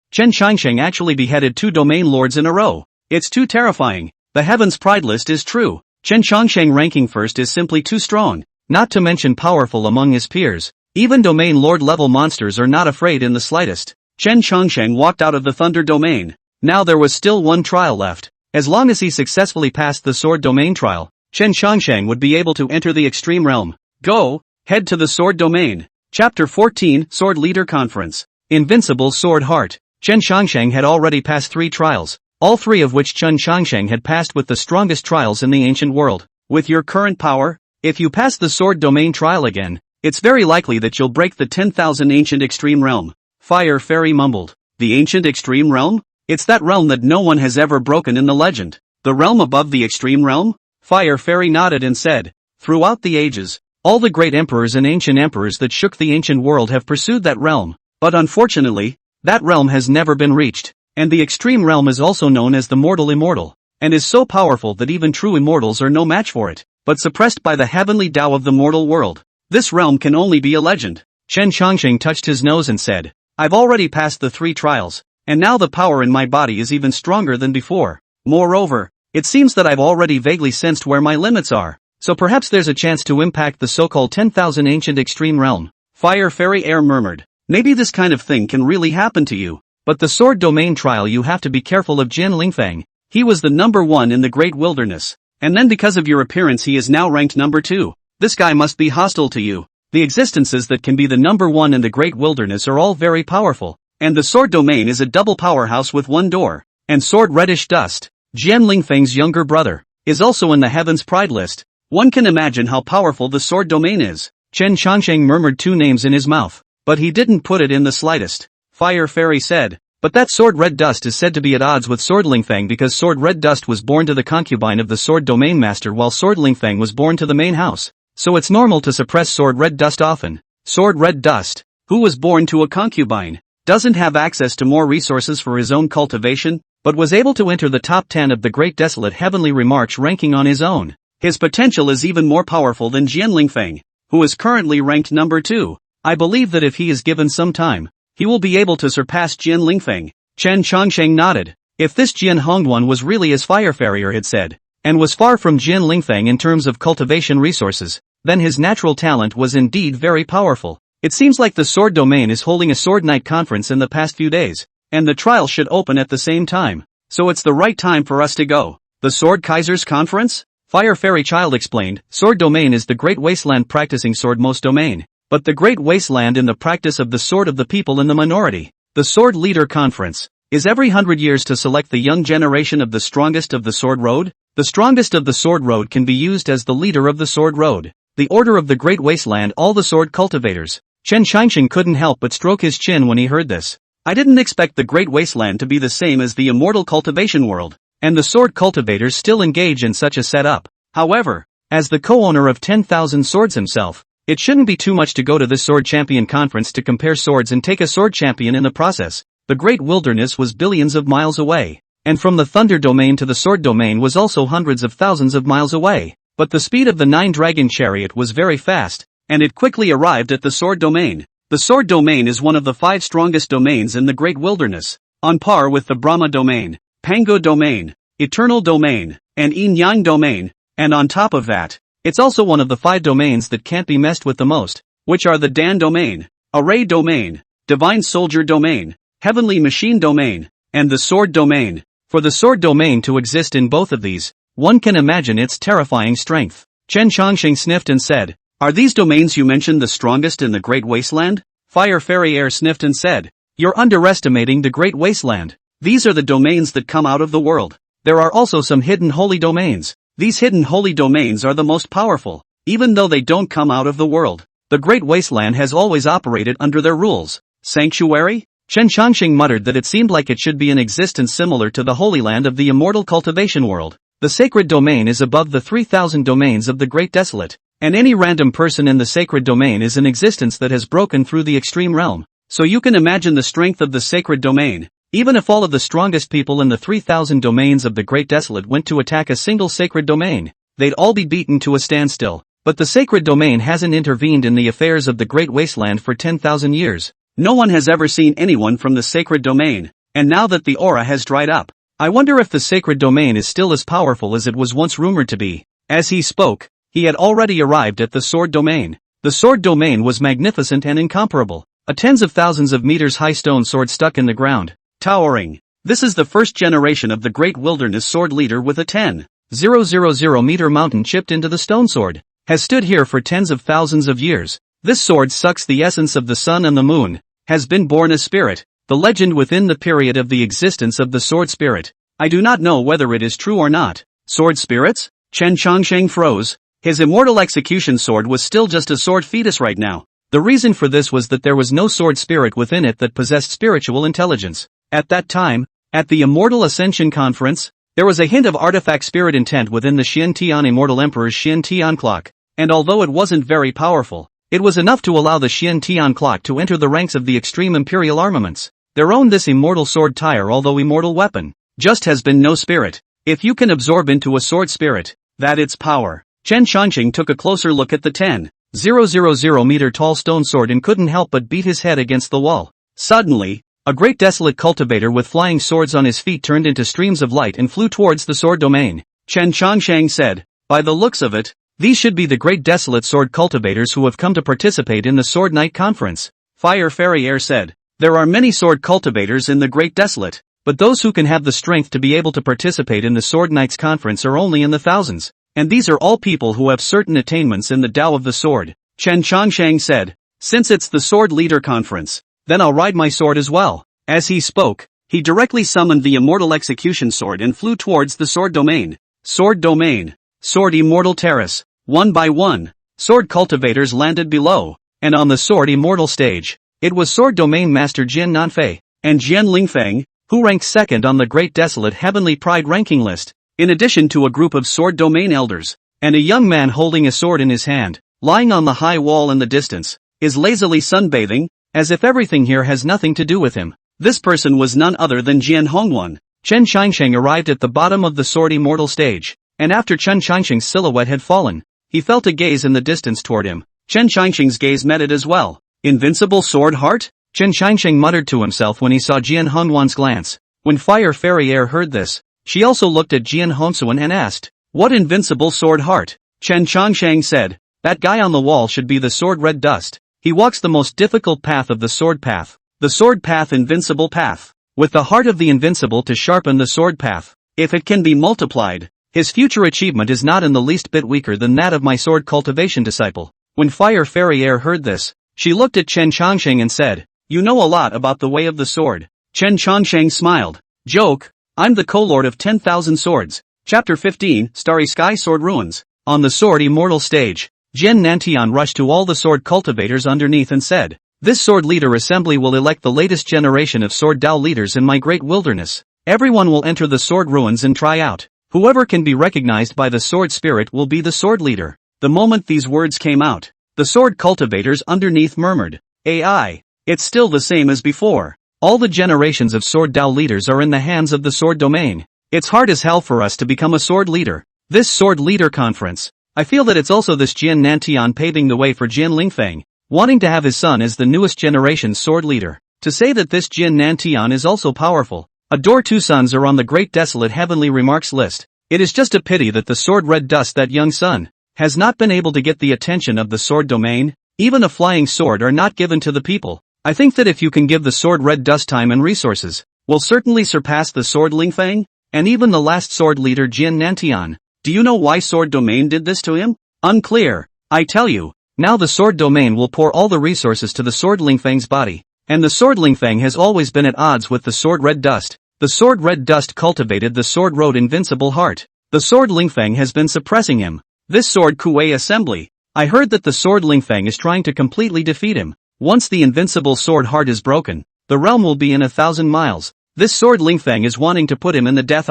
Chen Changsheng actually beheaded two domain lords in a row. It's too terrifying. The Heaven's Pride list is true. Chen Changsheng ranking first is simply too strong, not to mention powerful among his peers. Even domain lord level monsters are not afraid in the slightest. Chen Changsheng walked out of the thunder domain. Now there was still one trial left. As long as he successfully passed the sword domain trial, Chen Changsheng would be able to enter the extreme realm. Go! Head to the Sword Domain. Chapter 14, Sword Leader Conference. Invincible Sword Heart. Chen Changsheng had already passed 3 trials, all 3 of which Chen Changsheng had passed with the strongest trials in the ancient world. With your current power, if you pass the Sword Domain trial again, it's very likely that you'll break the 10,000 Ancient Extreme Realm. Fire Fairy mumbled. The Ancient Extreme Realm? It's that realm that no one has ever broken in the legend. The realm above the Extreme Realm? Fire Fairy nodded and said, throughout the ages, all the great emperors and ancient emperors that shook the ancient world have pursued that realm, but unfortunately, that realm has never been reached, and the extreme realm is also known as the mortal immortal, and is so powerful that even true immortals are no match for it, but suppressed by the heavenly Tao of the mortal world. This realm can only be a legend. Chen Changsheng touched his nose and said, I've already passed the 3 trials, and now the power in my body is even stronger than before. Moreover, it seems that I've already vaguely sensed where my limits are. So perhaps there's a chance to impact the so-called 10,000 ancient extreme realm. Fire Fairy Air murmured. Maybe this kind of thing can really happen to you. But the sword domain trial you have to be careful of Jian Lingfeng. He was the number 1 in the great wilderness. And then because of your appearance he is now ranked number 2. This guy must be hostile to you. The existences that can be the number 1 in the great wilderness are all very powerful. And the sword domain is a double powerhouse with 1 door. And Sword Reddish Dust, Jian Lingfeng's younger brother, is also in the Heaven's Pride list. One can imagine how powerful the sword domain is. Chen Changsheng murmured 2 names in his mouth, but he didn't put it in the slightest. Fire Fairy said, but that Sword Red Dust is said to be at odds with Sword Lingfeng because Sword Red Dust was born to the concubine of the sword domain master while Sword Lingfeng was born to the main house. So it's normal to suppress Sword Red Dust often. Sword Red Dust, who was born to a concubine, doesn't have access to more resources for his own cultivation, but was able to enter the top 10 of the Great Desolate Heavenly Remarch ranking on his own. His potential is even more powerful than Jian Lingfeng, who is currently ranked number 2. I believe that if he is given some time, he will be able to surpass Jian Lingfeng. Chen Chongsheng nodded. If this Jian Hongduan was really as Fire Farrier had said, and was far from Jian Lingfeng in terms of cultivation resources, then his natural talent was indeed very powerful. It seems like the Sword Domain is holding a Sword Night conference in the past few days, and the trial should open at the same time. So it's the right time for us to go. The Sword Kaiser's conference? Fire Fairy Child explained, Sword Domain is the Great Wasteland practicing Sword Most Domain, but the Great Wasteland in the practice of the Sword of the People in the minority. The Sword Leader Conference is every 100 years to select the young generation of the strongest of the Sword Road. The strongest of the Sword Road can be used as the leader of the Sword Road. The Order of the Great Wasteland, all the sword cultivators. Chen Changsheng couldn't help but stroke his chin when he heard this. I didn't expect the Great Wasteland to be the same as the immortal cultivation world, and the sword cultivators still engage in such a setup. However, as the co-owner of 10,000 swords himself, it shouldn't be too much to go to this sword champion conference to compare swords and take a sword champion in the process. The Great Wilderness was billions of miles away, and from the Thunder Domain to the Sword Domain was also hundreds of thousands of miles away. But the speed of the 9-dragon chariot was very fast, and it quickly arrived at the Sword Domain. The Sword Domain is one of the 5 strongest domains in the Great Wilderness, on par with the Brahma Domain, Pango Domain, Eternal Domain, and Yin Yang Domain, and on top of that, it's also one of the 5 domains that can't be messed with the most, which are the Dan Domain, Array Domain, Divine Soldier Domain, Heavenly Machine Domain, and the Sword Domain. For the Sword Domain to exist in both of these, one can imagine its terrifying strength. Chen Chongsheng sniffed and said, Are these domains you mentioned the strongest in the Great Wasteland? Fire Fairy Air sniffed and said, You're underestimating the Great Wasteland. These are the domains that come out of the world. There are also some hidden holy domains. These hidden holy domains are the most powerful, even though they don't come out of the world. The Great Wasteland has always operated under their rules. Sanctuary? Chen Chongsheng muttered that it seemed like it should be in existence similar to the Holy Land of the immortal cultivation world. The sacred domain is above the 3,000 domains of the Great Desolate, and any random person in the sacred domain is an existence that has broken through the extreme realm. So you can imagine the strength of the sacred domain. Even if all of the strongest people in the 3,000 domains of the Great Desolate went to attack a single sacred domain, they'd all be beaten to a standstill. But the sacred domain hasn't intervened in the affairs of the Great Wasteland for 10,000 years. No one has ever seen anyone from the sacred domain, and now that the aura has dried up, I wonder if the sacred domain is still as powerful as it was once rumored to be. As he spoke, he had already arrived at the Sword Domain. The Sword Domain was magnificent and incomparable, a tens of thousands of meters high stone sword stuck in the ground, towering. This is the first generation of the Great Wilderness Sword Leader with a 10,000 meter mountain chipped into the stone sword, has stood here for tens of thousands of years. This sword sucks the essence of the sun and the moon, has been born a spirit, the legend within the period of the existence of the sword spirit. I do not know whether it is true or not. Sword spirits? Chen Chongsheng froze. His immortal execution sword was still just a sword fetus right now. The reason for this was that there was no sword spirit within it that possessed spiritual intelligence. At that time, at the Immortal Ascension Conference, there was a hint of artifact spirit intent within the Xian Tian Immortal Emperor's Xian Tian clock, and although it wasn't very powerful, it was enough to allow the Xian Tian clock to enter the ranks of the extreme imperial armaments. Their own this immortal sword tire although immortal weapon, just has been no spirit. If you can absorb into a sword spirit, that its power. Chen Chongqing took a closer look at the 10,000 meter tall stone sword and couldn't help but beat his head against the wall. Suddenly, a great desolate cultivator with flying swords on his feet turned into streams of light and flew towards the sword domain. Chen Chongsheng said, By the looks of it, these should be the great desolate sword cultivators who have come to participate in the Sword Night Conference. Fire Fairy Air said, There are many sword cultivators in the Great Desolate, but those who can have the strength to be able to participate in the Sword Knights Conference are only in the thousands, and these are all people who have certain attainments in the Tao of the Sword. Chen Chongsheng said, Since it's the Sword Leader Conference, then I'll ride my sword as well. As he spoke, he directly summoned the Immortal Execution Sword and flew towards the Sword Domain. Sword Domain. Sword Immortal Terrace. One by one, sword cultivators landed below, and on the Sword Immortal stage, it was Sword Domain Master Jian Nanfei, and Jian Lingfeng, who ranked second on the Great Desolate Heavenly Pride ranking list, in addition to a group of Sword Domain elders, and a young man holding a sword in his hand, lying on the high wall in the distance, is lazily sunbathing, as if everything here has nothing to do with him. This person was none other than Jian Hongwan. Chen Changsheng arrived at the bottom of the Sword Immortal stage, and after Chen Changsheng's silhouette had fallen, he felt a gaze in the distance toward him. Chen Changsheng's gaze met it as well. Invincible Sword Heart? Chen Qiansheng muttered to himself when he saw Jian Hongwan's glance. When Fire Fairy Air heard this, she also looked at Jian Hongsuan and asked, "What invincible sword heart?" Chen Qiansheng said, "That guy on the wall should be the sword red dust. He walks the most difficult path of the sword path. The sword path invincible path. With the heart of the invincible to sharpen the sword path. If it can be multiplied, his future achievement is not in the least bit weaker than that of my sword cultivation disciple." When Fire Fairy Air heard this, she looked at Chen Qiansheng and said, "You know a lot about the way of the sword." Chen Qiansheng smiled. "Joke, I'm the co-lord of 10,000 swords." Chapter 15, Starry Sky Sword Ruins. On the Sword Immortal stage, Jian Nantian rushed to all the sword cultivators underneath and said, "This sword leader assembly will elect the latest generation of sword Dao leaders in my great wilderness. Everyone will enter the sword ruins and try out. Whoever can be recognized by the sword spirit will be the sword leader." The moment these words came out, the sword cultivators underneath murmured, "AI, it's still the same as before. All the generations of sword Dao leaders are in the hands of the sword domain. It's hard as hell for us to become a sword leader. This sword leader conference, I feel that it's also this Jian Nantian paving the way for Jian Lingfeng, wanting to have his son as the newest generation sword leader. To say that this Jian Nantian is also powerful. Adore two sons are on the great desolate heavenly remarks list. It is just a pity that the sword red dust that young son has not been able to get the attention of the sword domain. Even a flying sword are not given to the people. I think that if you can give the sword red dust time and resources, will certainly surpass the sword Lingfeng, and even the last sword leader Jian Nantian. Do you know why sword domain did this to him? Unclear. I tell you, now the sword domain will pour all the resources to the sword Lingfeng's body, and the sword Lingfeng has always been at odds with the sword red dust. The sword red dust cultivated the sword road invincible heart. The sword Lingfeng has been suppressing him. This sword Kuei assembly. I heard that the sword Lingfeng is trying to completely defeat him. Once the invincible sword heart is broken, the realm will be in 1,000 miles. This sword Lingfeng is wanting to put him in the death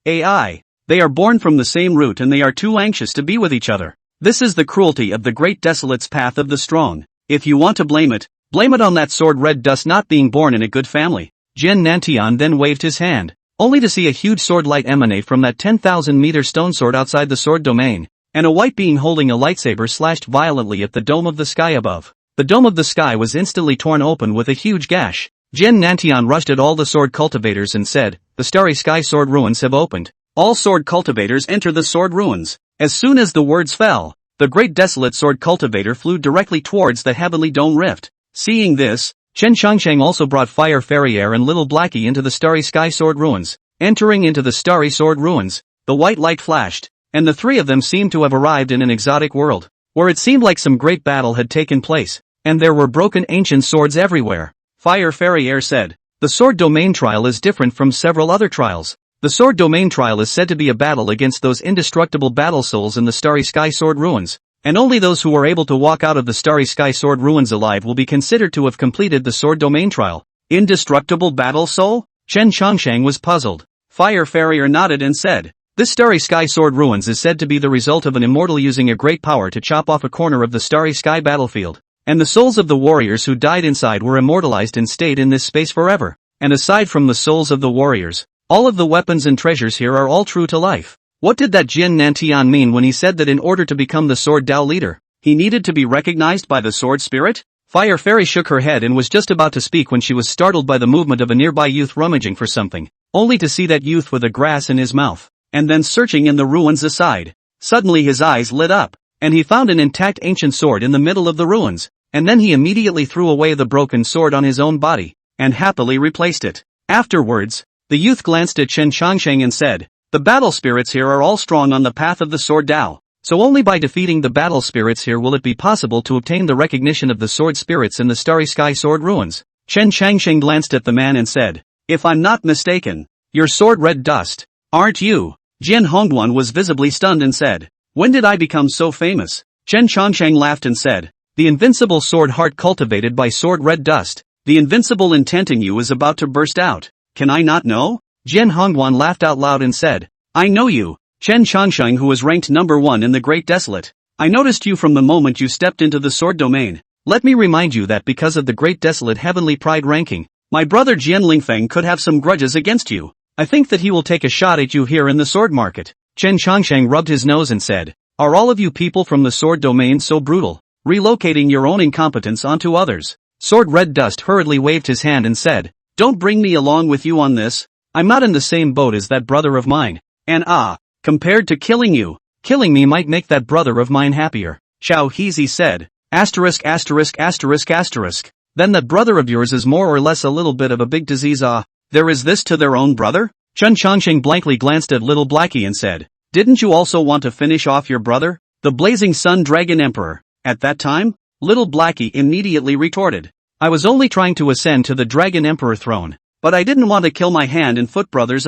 AI. They are born from the same root and they are too anxious to be with each other. This is the cruelty of the great desolate's path of the strong. If you want to blame it on that sword red dust not being born in a good family. Jian Nantian then waved his hand, only to see a huge sword light emanate from that 10,000-meter stone sword outside the sword domain, and a white being holding a lightsaber slashed violently at the dome of the sky above. The dome of the sky was instantly torn open with a huge gash. Jian Nantian rushed at all the sword cultivators and said, "The Starry Sky Sword Ruins have opened. All sword cultivators enter the sword ruins." As soon as the words fell, the great desolate sword cultivator flew directly towards the heavenly dome rift. Seeing this, Chen Qiansheng also brought Fire Fairy Air and Little Blackie into the Starry Sky Sword Ruins. Entering into the Starry Sword Ruins, the white light flashed, and the three of them seemed to have arrived in an exotic world, where it seemed like some great battle had taken place, and there were broken ancient swords everywhere. Fire Fairy Air said, "The sword domain trial is different from several other trials. The sword domain trial is said to be a battle against those indestructible battle souls in the Starry Sky Sword Ruins, and only those who are able to walk out of the Starry Sky Sword Ruins alive will be considered to have completed the sword domain trial." Indestructible battle soul? Chen Qiansheng was puzzled. Fire Fairy Air nodded and said, "This Starry Sky Sword Ruins is said to be the result of an immortal using a great power to chop off a corner of the Starry Sky battlefield, and the souls of the warriors who died inside were immortalized and stayed in this space forever. And aside from the souls of the warriors, all of the weapons and treasures here are all true to life." What did that Jian Nantian mean when he said that in order to become the sword Dao leader, he needed to be recognized by the sword spirit? Fire Fairy shook her head and was just about to speak when she was startled by the movement of a nearby youth rummaging for something, only to see that youth with a grass in his mouth, and then searching in the ruins aside. Suddenly his eyes lit up, and he found an intact ancient sword in the middle of the ruins, and then he immediately threw away the broken sword on his own body, and happily replaced it. Afterwards, the youth glanced at Chen Qiansheng and said, "The battle spirits here are all strong on the path of the sword Dao, so only by defeating the battle spirits here will it be possible to obtain the recognition of the sword spirits in the Starry Sky Sword Ruins." Chen Qiansheng glanced at the man and said, "If I'm not mistaken, you're sword red dust, aren't you?" Jian Hongwan was visibly stunned and said, "When did I become so famous?" Chen Qiansheng laughed and said, "The invincible sword heart cultivated by sword red dust. The invincible intent in you is about to burst out. Can I not know?" Jian Hongwan laughed out loud and said, "I know you, Chen Qiansheng, who was ranked number 1 in the Great Desolate. I noticed you from the moment you stepped into the sword domain. Let me remind you that because of the Great Desolate Heavenly Pride ranking, my brother Jian Lingfeng could have some grudges against you. I think that he will take a shot at you here in the sword market." Chen Qiansheng rubbed his nose and said, "Are all of you people from the sword domain so brutal, relocating your own incompetence onto others? Sword Red Dust hurriedly waved his hand and said, "Don't bring me along with you on this. I'm not in the same boat as that brother of mine. And compared to killing me might make that brother of mine happier." Chow Heezy said, asterisk asterisk asterisk asterisk. "Then that brother of yours is more or less a little bit of a big disease. There is this to their own brother?" Chen Chongqing blankly glanced at Little Blackie and said, "Didn't you also want to finish off your brother, the Blazing Sun Dragon Emperor, at that time?" Little Blackie immediately retorted, "I was only trying to ascend to the Dragon Emperor throne, but I didn't want to kill my hand and foot brothers.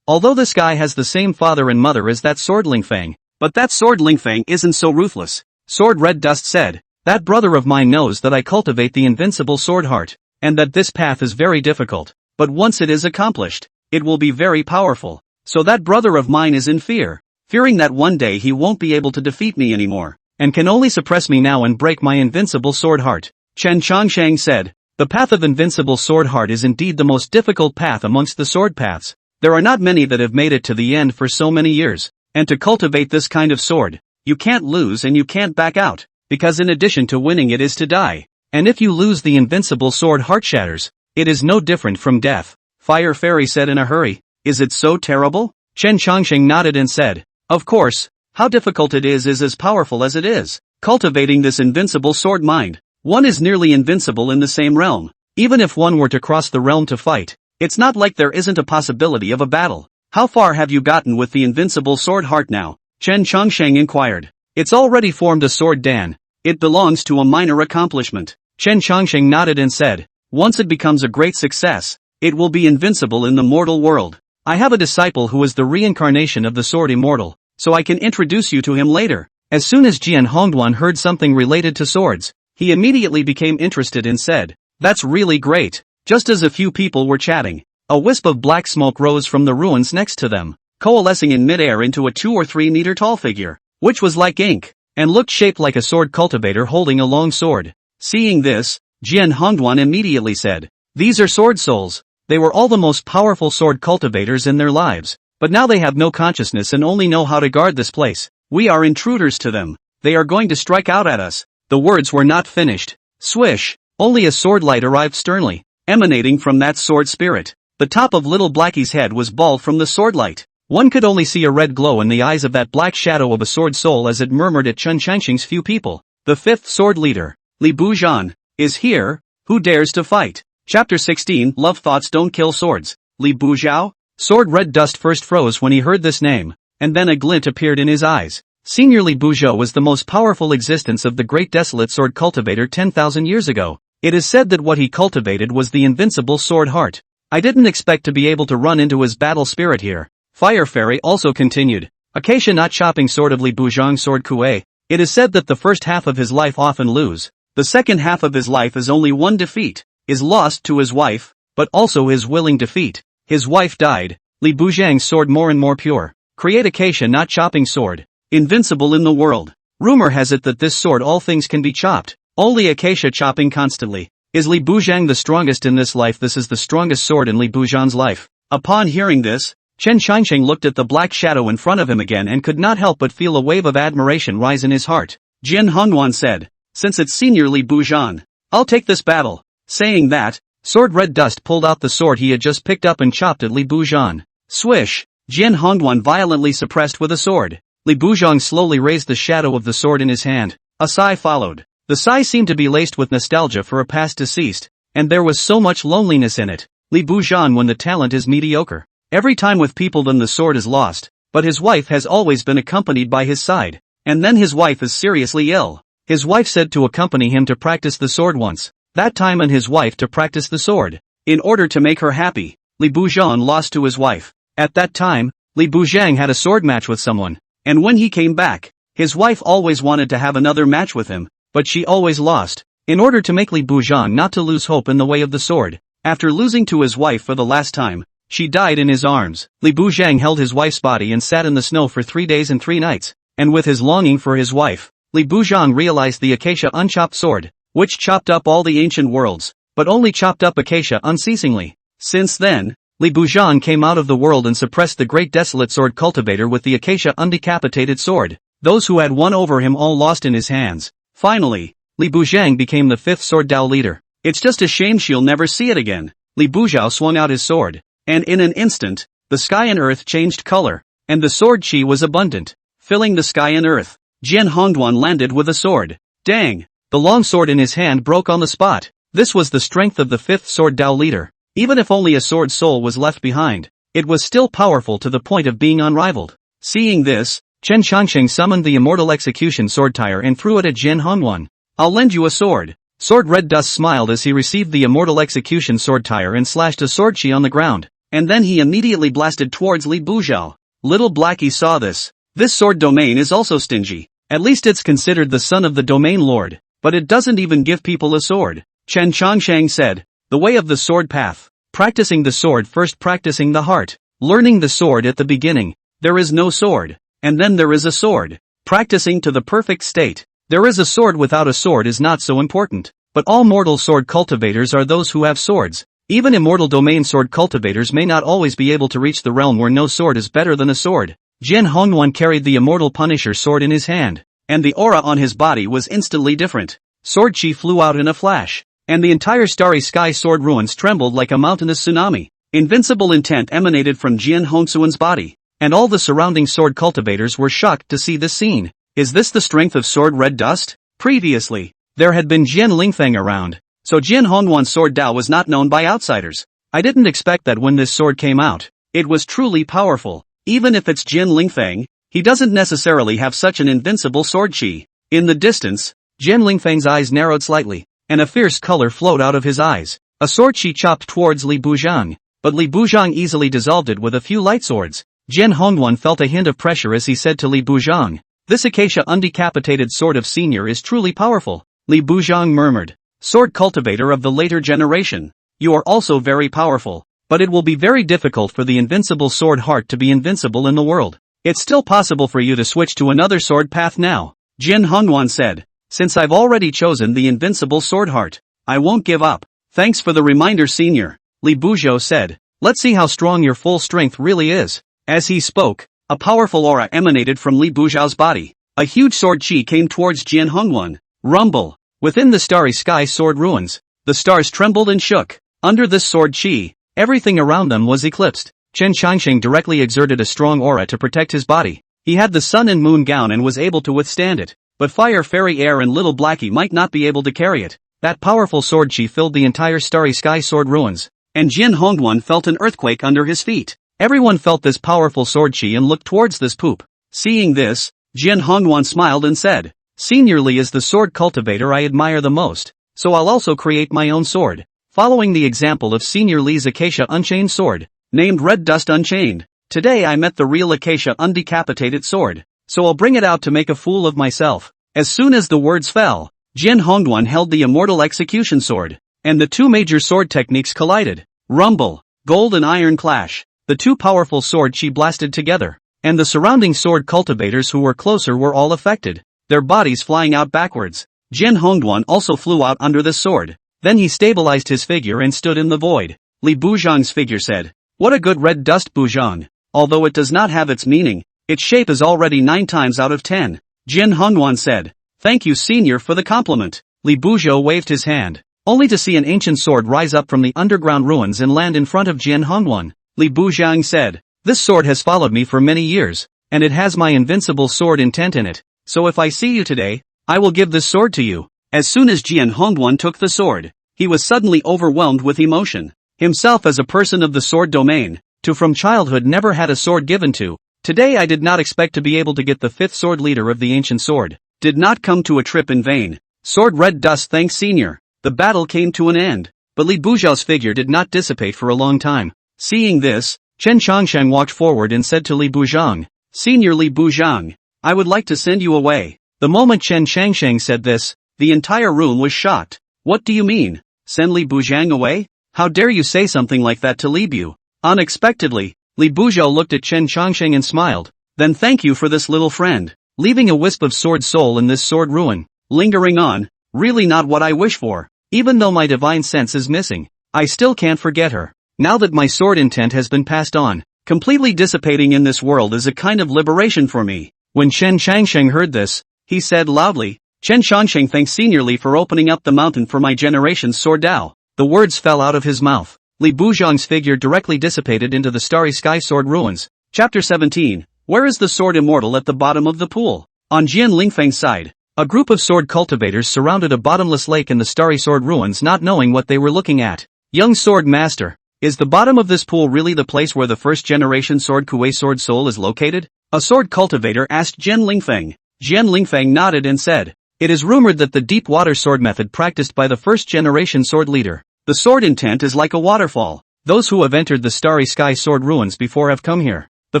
Although this guy has the same father and mother as that Sword Lingfang, but that Sword Lingfang isn't so ruthless." Sword Red Dust said, "That brother of mine knows that I cultivate the invincible sword heart, and that this path is very difficult, but once it is accomplished, it will be very powerful. So that brother of mine is in fearing that one day he won't be able to defeat me anymore, and can only suppress me now and break my invincible sword heart." Chen Chongshang said, "The path of invincible sword heart is indeed the most difficult path amongst the sword paths. There are not many that have made it to the end for so many years, and to cultivate this kind of sword, you can't lose and you can't back out, because in addition to winning it is to die, and if you lose the invincible sword heart shatters, it is no different from death." Fire Fairy said in a hurry, "Is it so terrible?" Chen Chongqing nodded and said, "Of course, how difficult it is as powerful as it is. Cultivating this invincible sword mind, one is nearly invincible in the same realm. Even if one were to cross the realm to fight, it's not like there isn't a possibility of a battle. How far have you gotten with the invincible sword heart now?" Chen Chongsheng inquired. "It's already formed a sword Dan. It belongs to a minor accomplishment." Chen Chongsheng nodded and said, "Once it becomes a great success, it will be invincible in the mortal world. I have a disciple who is the reincarnation of the sword immortal, so I can introduce you to him later." As soon as Jian Hongduan heard something related to swords, he immediately became interested and said, "That's really great." Just as a few people were chatting, a wisp of black smoke rose from the ruins next to them, coalescing in mid-air into a 2 or 3 meter tall figure, which was like ink, and looked shaped like a sword cultivator holding a long sword. Seeing this, Jian Hongduan immediately said, "These are sword souls. They were all the most powerful sword cultivators in their lives, but now they have no consciousness and only know how to guard this place. We are intruders to them. They are going to strike out at us." The words were not finished. Swish! Only a sword light arrived sternly, emanating from that sword spirit. The top of Little Blackie's head was bald from the sword light. One could only see a red glow in the eyes of that black shadow of a sword soul as it murmured at Chen Changqing's few people. "The fifth sword leader, Li Buzhan, is here. Who dares to fight?" Chapter 16 Love Thoughts Don't Kill Swords. Li Buzhao? Sword Red Dust first froze when he heard this name, and then a glint appeared in his eyes. Senior Li Buzhao was the most powerful existence of the great desolate sword cultivator 10,000 years ago. It is said that what he cultivated was the invincible sword heart. "I didn't expect to be able to run into his battle spirit here." Fire Fairy also continued. "Acacia not chopping sword of Li Buzhang sword Kuei. It is said that the first half of his life often lose. The second half of his life is only one defeat, is lost to his wife, but also his willing defeat. His wife died. Li Buzhang's sword more and more pure. Create acacia not chopping sword. Invincible in the world. Rumor has it that this sword all things can be chopped. Only acacia chopping constantly. Is Li Buzhang the strongest in this life? This is the strongest sword in Li Buzhan's life." Upon hearing this, Chen Changqing looked at the black shadow in front of him again and could not help but feel a wave of admiration rise in his heart. Jian Hongduan said, "Since it's Senior Li Buzhan, I'll take this battle." Saying that, Sword Red Dust pulled out the sword he had just picked up and chopped at Li Buzhan. Swish! Jian Hongduan violently suppressed with a sword. Li Buzhang slowly raised the shadow of the sword in his hand. A sigh followed. The sigh seemed to be laced with nostalgia for a past deceased, and there was so much loneliness in it. Li Buzhan, when the talent is mediocre, every time with people then the sword is lost, but his wife has always been accompanied by his side, and then his wife is seriously ill. His wife said to accompany him to practice the sword once, that time and his wife to practice the sword. In order to make her happy, Li Buzhan lost to his wife. At that time, Li Buzhang had a sword match with someone, and when he came back, his wife always wanted to have another match with him, but she always lost. In order to make Li Buzhan not to lose hope in the way of the sword, after losing to his wife for the last time, she died in his arms. Li Buzhang held his wife's body and sat in the snow for 3 days and 3 nights, and with his longing for his wife, Li Buzhang realized the acacia unchopped sword, which chopped up all the ancient worlds, but only chopped up acacia unceasingly. Since then, Li Buzhan came out of the world and suppressed the great desolate sword cultivator with the acacia undecapitated sword. Those who had won over him all lost in his hands. Finally, Li Buzhang became the 5th sword Dao leader. It's just a shame she'll never see it again. Li Buzhao swung out his sword, and in an instant, the sky and earth changed color, and the sword chi was abundant, filling the sky and earth. Jian Hongduan landed with a sword. Dang! The long sword in his hand broke on the spot. This was the strength of the fifth sword Dao leader. Even if only a sword soul was left behind, it was still powerful to the point of being unrivaled. Seeing this, Chen Changsheng summoned the immortal execution sword tire and threw it at Jian Hongduan. I'll lend you a sword. Sword Red Dust smiled as he received the immortal execution sword tire and slashed a sword chi on the ground, and then he immediately blasted towards Li Buzhao. Little Blackie saw this. This sword domain is also stingy. At least it's considered the son of the domain lord, but it doesn't even give people a sword. Chen Changsheng said, the way of the sword path. Practicing the sword first, practicing the heart. Learning the sword at the beginning. There is no sword, and then there is a sword. Practicing to the perfect state. There is a sword without a sword is not so important, but all mortal sword cultivators are those who have swords. Even immortal domain sword cultivators may not always be able to reach the realm where no sword is better than a sword. Jian Hongduan carried the immortal Punisher sword in his hand, and the aura on his body was instantly different. Sword chi flew out in a flash, and the entire starry sky sword ruins trembled like a mountainous tsunami. Invincible intent emanated from Jian Hongduan's body, and all the surrounding sword cultivators were shocked to see this scene. Is this the strength of Sword Red Dust? Previously, there had been Jian Lingfeng around, so Jian Hongduan's sword Dao was not known by outsiders. I didn't expect that when this sword came out, it was truly powerful. Even if it's Jian Lingfeng, he doesn't necessarily have such an invincible sword chi. In the distance, Jian Lingfeng's eyes narrowed slightly, and a fierce color flowed out of his eyes. A sword chi chopped towards Li Buzhang, but Li Buzhang easily dissolved it with a few light swords. Jian Hongduan felt a hint of pressure as he said to Li Buzhang, this acacia undecapitated sword of senior is truly powerful. Li Buzhang murmured, sword cultivator of the later generation, you are also very powerful, but it will be very difficult for the invincible sword heart to be invincible in the world. It's still possible for you to switch to another sword path now, Jian Hongduan said, since I've already chosen the invincible sword heart, I won't give up. Thanks for the reminder senior, Li Buzhao said, let's see how strong your full strength really is. As he spoke, a powerful aura emanated from Li Buzhao's body. A huge sword chi came towards Jian Hongduan. Rumble. Within the starry sky sword ruins, the stars trembled and shook. Under this sword chi, everything around them was eclipsed. Chen Changsheng directly exerted a strong aura to protect his body. He had the sun and moon gown and was able to withstand it, but Fire Fairy Air and Little Blackie might not be able to carry it. That powerful sword chi filled the entire starry sky sword ruins, and Jian Hongduan felt an earthquake under his feet. Everyone felt this powerful sword chi and looked towards this poop. Seeing this, Jian Hongduan smiled and said, Senior Li is the sword cultivator I admire the most, so I'll also create my own sword. Following the example of Senior Li's Acacia Unchained sword, named Red Dust Unchained, today I met the real Acacia Undecapitated sword, so I'll bring it out to make a fool of myself. As soon as the words fell, Jian Hongduan held the immortal execution sword, and the two major sword techniques collided. Rumble, gold and iron clash. The two powerful sword chi blasted together, and the surrounding sword cultivators who were closer were all affected, their bodies flying out backwards. Jian Hongduan also flew out under the sword. Then he stabilized his figure and stood in the void. Li Buzhang's figure said, what a good red dust Buzhang. Although it does not have its meaning, its shape is already 9 times out of 10. Jian Hongduan said, thank you senior for the compliment. Li Buzhao waved his hand, only to see an ancient sword rise up from the underground ruins and land in front of Jian Hongduan. Li Buzhang said, this sword has followed me for many years, and it has my invincible sword intent in it, so if I see you today, I will give this sword to you. As soon as Jian Hongduan took the sword, he was suddenly overwhelmed with emotion. Himself as a person of the sword domain, to from childhood never had a sword given to. Today I did not expect to be able to get the 5th sword leader of the ancient sword. Did not come to a trip in vain. Sword Red Dust thanks senior. The battle came to an end, but Li Buzhao's figure did not dissipate for a long time. Seeing this, Chen Changsheng walked forward and said to Li Buzhang, Senior Li Buzhang, I would like to send you away. The moment Chen Changsheng said this, the entire room was shocked. What do you mean? Send Li Buzhang away? How dare you say something like that to Li Bu? Unexpectedly, Li Buzhao looked at Chen Changsheng and smiled. Then thank you for this little friend. Leaving a wisp of sword soul in this sword ruin, lingering on, really not what I wish for. Even though my divine sense is missing, I still can't forget her. Now that my sword intent has been passed on, completely dissipating in this world is a kind of liberation for me. When Chen Changsheng heard this, he said loudly, Chen Shangsheng thanks Senior Li for opening up the mountain for my generation's sword Dao. The words fell out of his mouth. Li Buzhang's figure directly dissipated into the starry sky sword ruins. Chapter 17. Where is the sword immortal at the bottom of the pool? On Jian Lingfeng's side, a group of sword cultivators surrounded a bottomless lake in the starry sword ruins, not knowing what they were looking at. Young sword master, is the bottom of this pool really the place where the first generation sword Kuei sword soul is located? A sword cultivator asked Jian Lingfeng. Jian Lingfeng nodded and said, it is rumored that the deep water sword method practiced by the first generation sword leader. The sword intent is like a waterfall. Those who have entered the starry sky sword ruins before have come here. The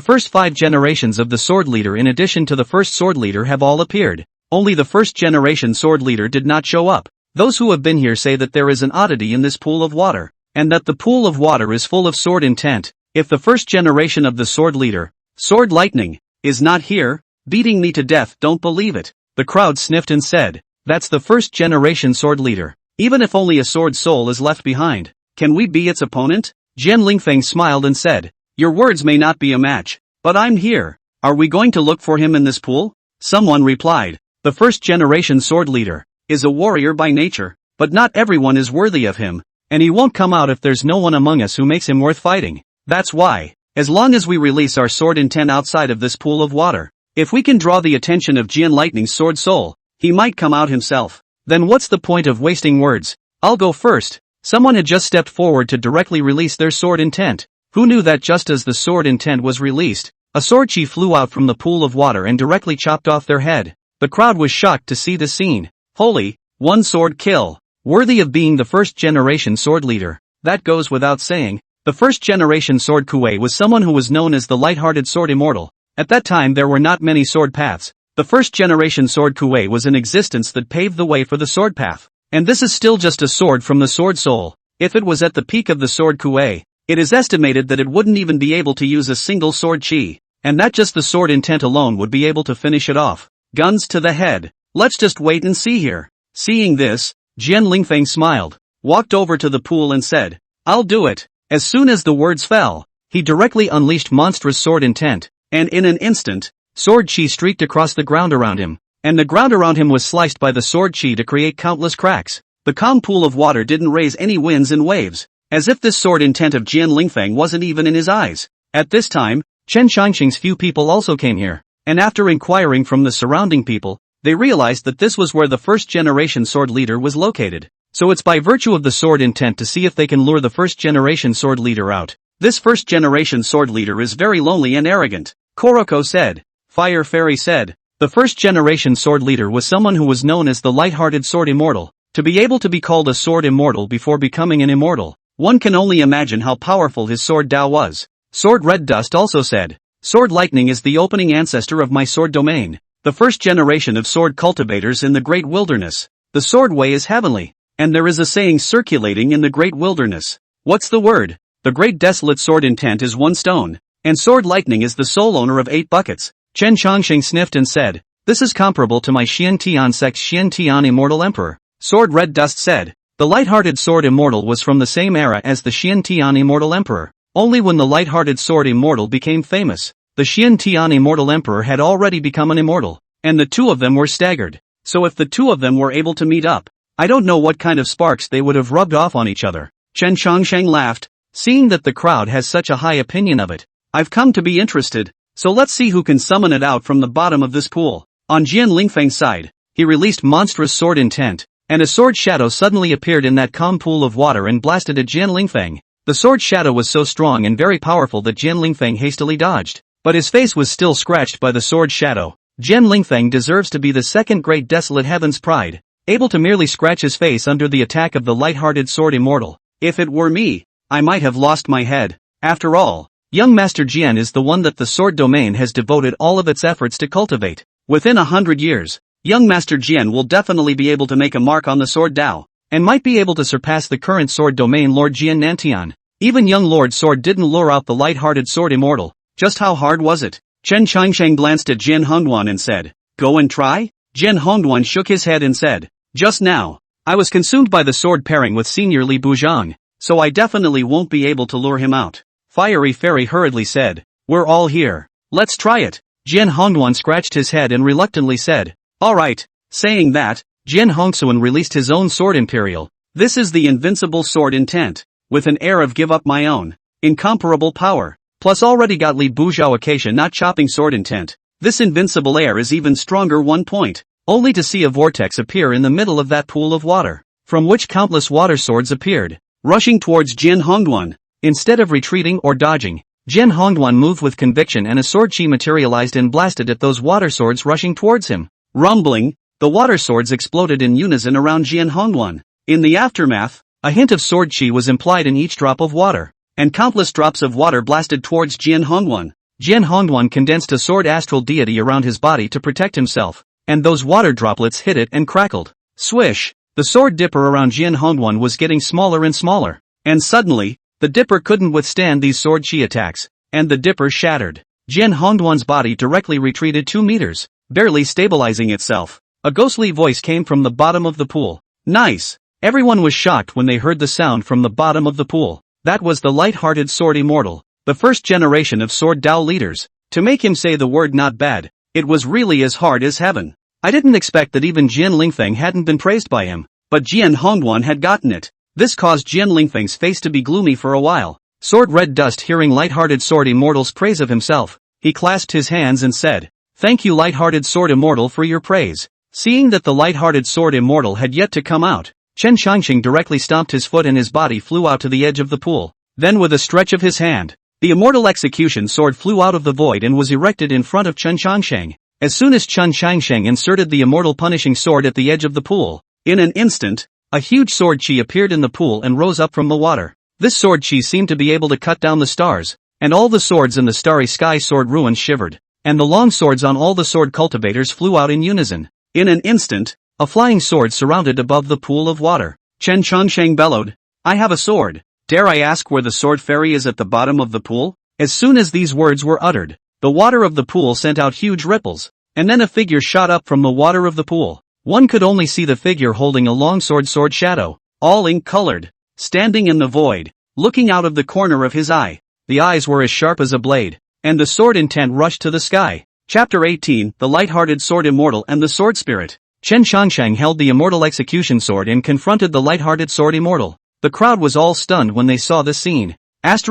first 5 generations of the sword leader in addition to the first sword leader have all appeared. Only the first generation sword leader did not show up. Those who have been here say that there is an oddity in this pool of water, and that the pool of water is full of sword intent. If the first generation of the sword leader, Sword Lightning, is not here, beating me to death, don't believe it. The crowd sniffed and said, that's the first generation sword leader. Even if only a sword soul is left behind, can we be its opponent? Jian Lingfeng smiled and said, your words may not be a match, but I'm here. Are we going to look for him in this pool? Someone replied, the first generation sword leader is a warrior by nature, but not everyone is worthy of him, and he won't come out if there's no one among us who makes him worth fighting. That's why, as long as we release our sword intent outside of this pool of water, if we can draw the attention of Jian Lightning's sword soul, he might come out himself. Then what's the point of wasting words? I'll go first. Someone had just stepped forward to directly release their sword intent. Who knew that just as the sword intent was released, a sword chi flew out from the pool of water and directly chopped off their head. The crowd was shocked to see the scene. Holy, one sword kill. Worthy of being the first generation sword leader. That goes without saying. The first generation sword Kuei was someone who was known as the light-hearted sword immortal. At that time there were not many sword paths. The first generation sword Kuei was an existence that paved the way for the sword path. And this is still just a sword from the sword soul. If it was at the peak of the sword Kuei, it is estimated that it wouldn't even be able to use a single sword chi. And that just the sword intent alone would be able to finish it off. Guns to the head. Let's just wait and see here. Seeing this, Jian Lingfeng smiled, walked over to the pool and said, I'll do it. As soon as the words fell, he directly unleashed monstrous sword intent, and in an instant, sword chi streaked across the ground around him, and the ground around him was sliced by the sword chi to create countless cracks. The calm pool of water didn't raise any winds and waves, as if this sword intent of Jian Lingfeng wasn't even in his eyes. At this time, Chen Shangsheng's few people also came here, and after inquiring from the surrounding people, they realized that this was where the first generation sword leader was located. So it's by virtue of the sword intent to see if they can lure the first generation sword leader out. This first generation sword leader is very lonely and arrogant, Koroko said. Fire Fairy said, the first generation sword leader was someone who was known as the light-hearted sword immortal. To be able to be called a sword immortal before becoming an immortal, one can only imagine how powerful his sword Dao was. Sword Red Dust also said, Sword Lightning is the opening ancestor of my sword domain, the first generation of sword cultivators in the great wilderness. The sword way is heavenly, and there is a saying circulating in the great wilderness. What's the word? The great desolate sword intent is 1 stone, and Sword Lightning is the sole owner of 8 buckets. Chen Changsheng sniffed and said, this is comparable to my Xian Tian Sect's Xian Tian Immortal Emperor. Sword Red Dust said, the light-hearted sword immortal was from the same era as the Xian Tian Immortal Emperor. Only when the light-hearted sword immortal became famous, the Xian Tian Immortal Emperor had already become an immortal, and the two of them were staggered. So if the two of them were able to meet up, I don't know what kind of sparks they would have rubbed off on each other. Chen Changsheng laughed, seeing that the crowd has such a high opinion of it. I've come to be interested, so let's see who can summon it out from the bottom of this pool. On Jian Lingfeng's side, he released monstrous sword intent, and a sword shadow suddenly appeared in that calm pool of water and blasted at Jian Lingfeng. The sword shadow was so strong and very powerful that Jian Lingfeng hastily dodged, but his face was still scratched by the sword shadow. Jian Lingfeng deserves to be the second great desolate heaven's pride, able to merely scratch his face under the attack of the light-hearted sword immortal. If it were me, I might have lost my head. After all, young Master Jian is the one that the sword domain has devoted all of its efforts to cultivate. Within 100 years, young Master Jian will definitely be able to make a mark on the sword Dao, and might be able to surpass the current sword domain Lord Jian Nantian. Even young Lord Sword didn't lure out the light-hearted sword immortal. Just how hard was it? Chen Changsheng glanced at Jian Hongduan and said, go and try? Jian Hongduan shook his head and said, just now, I was consumed by the sword pairing with Senior Li Buzhang, so I definitely won't be able to lure him out. Fiery Fairy hurriedly said, we're all here. Let's try it. Jian Hongduan scratched his head and reluctantly said, alright, Saying that, Jin Hongsuan released his own sword Imperial. This is the invincible sword intent, with an air of give up my own, incomparable power, plus already got Li Buzhao Acacia not chopping sword intent. This invincible air is even stronger 1 point, only to see a vortex appear in the middle of that pool of water, from which countless water swords appeared, rushing towards Jin Hongduan. Instead of retreating or dodging, Jin Hongduan moved with conviction and a sword chi materialized and blasted at those water swords rushing towards him. Rumbling, the water swords exploded in unison around Jin Hongduan. In the aftermath, a hint of sword chi was implied in each drop of water, and countless drops of water blasted towards Jin Hongduan. Jin Hongduan condensed a sword astral deity around his body to protect himself, and those water droplets hit it and crackled. Swish! The sword dipper around Jin Hongduan was getting smaller and smaller, and suddenly, the dipper couldn't withstand these sword chi attacks, and the dipper shattered. Jin Hongduan's body directly retreated 2 meters, barely stabilizing itself. A ghostly voice came from the bottom of the pool. Nice! Everyone was shocked when they heard the sound from the bottom of the pool. That was the light-hearted sword immortal, the first generation of sword Dao leaders. To make him say the word not bad, it was really as hard as heaven. I didn't expect that even Jin Lingfeng hadn't been praised by him, but Jin Hongduan had gotten it. This caused Jin Lingfeng's face to be gloomy for a while. Sword Red Dust hearing light-hearted sword immortal's praise of himself, he clasped his hands and said, "Thank you light-hearted sword immortal for your praise." Seeing that the light-hearted sword immortal had yet to come out, Chen Changqing directly stomped his foot and his body flew out to the edge of the pool. Then with a stretch of his hand, the immortal execution sword flew out of the void and was erected in front of Chen Changsheng. As soon as Chen Changsheng inserted the immortal punishing sword at the edge of the pool, in an instant, a huge sword chi appeared in the pool and rose up from the water. This sword chi seemed to be able to cut down the stars, and all the swords in the starry sky sword ruins shivered, and the long swords on all the sword cultivators flew out in unison. In an instant, a flying sword surrounded above the pool of water. Chen Changsheng bellowed, "I have a sword. Dare I ask where the sword fairy is at the bottom of the pool?" As soon as these words were uttered, the water of the pool sent out huge ripples, and then a figure shot up from the water of the pool. One could only see the figure holding a long sword shadow, all ink-colored, standing in the void, looking out of the corner of his eye. The eyes were as sharp as a blade, and the sword intent rushed to the sky. Chapter 18, The Light-Hearted Sword Immortal and the Sword Spirit. Chen Changsheng held the immortal execution sword and confronted the light-hearted sword immortal. The crowd was all stunned when they saw this scene. What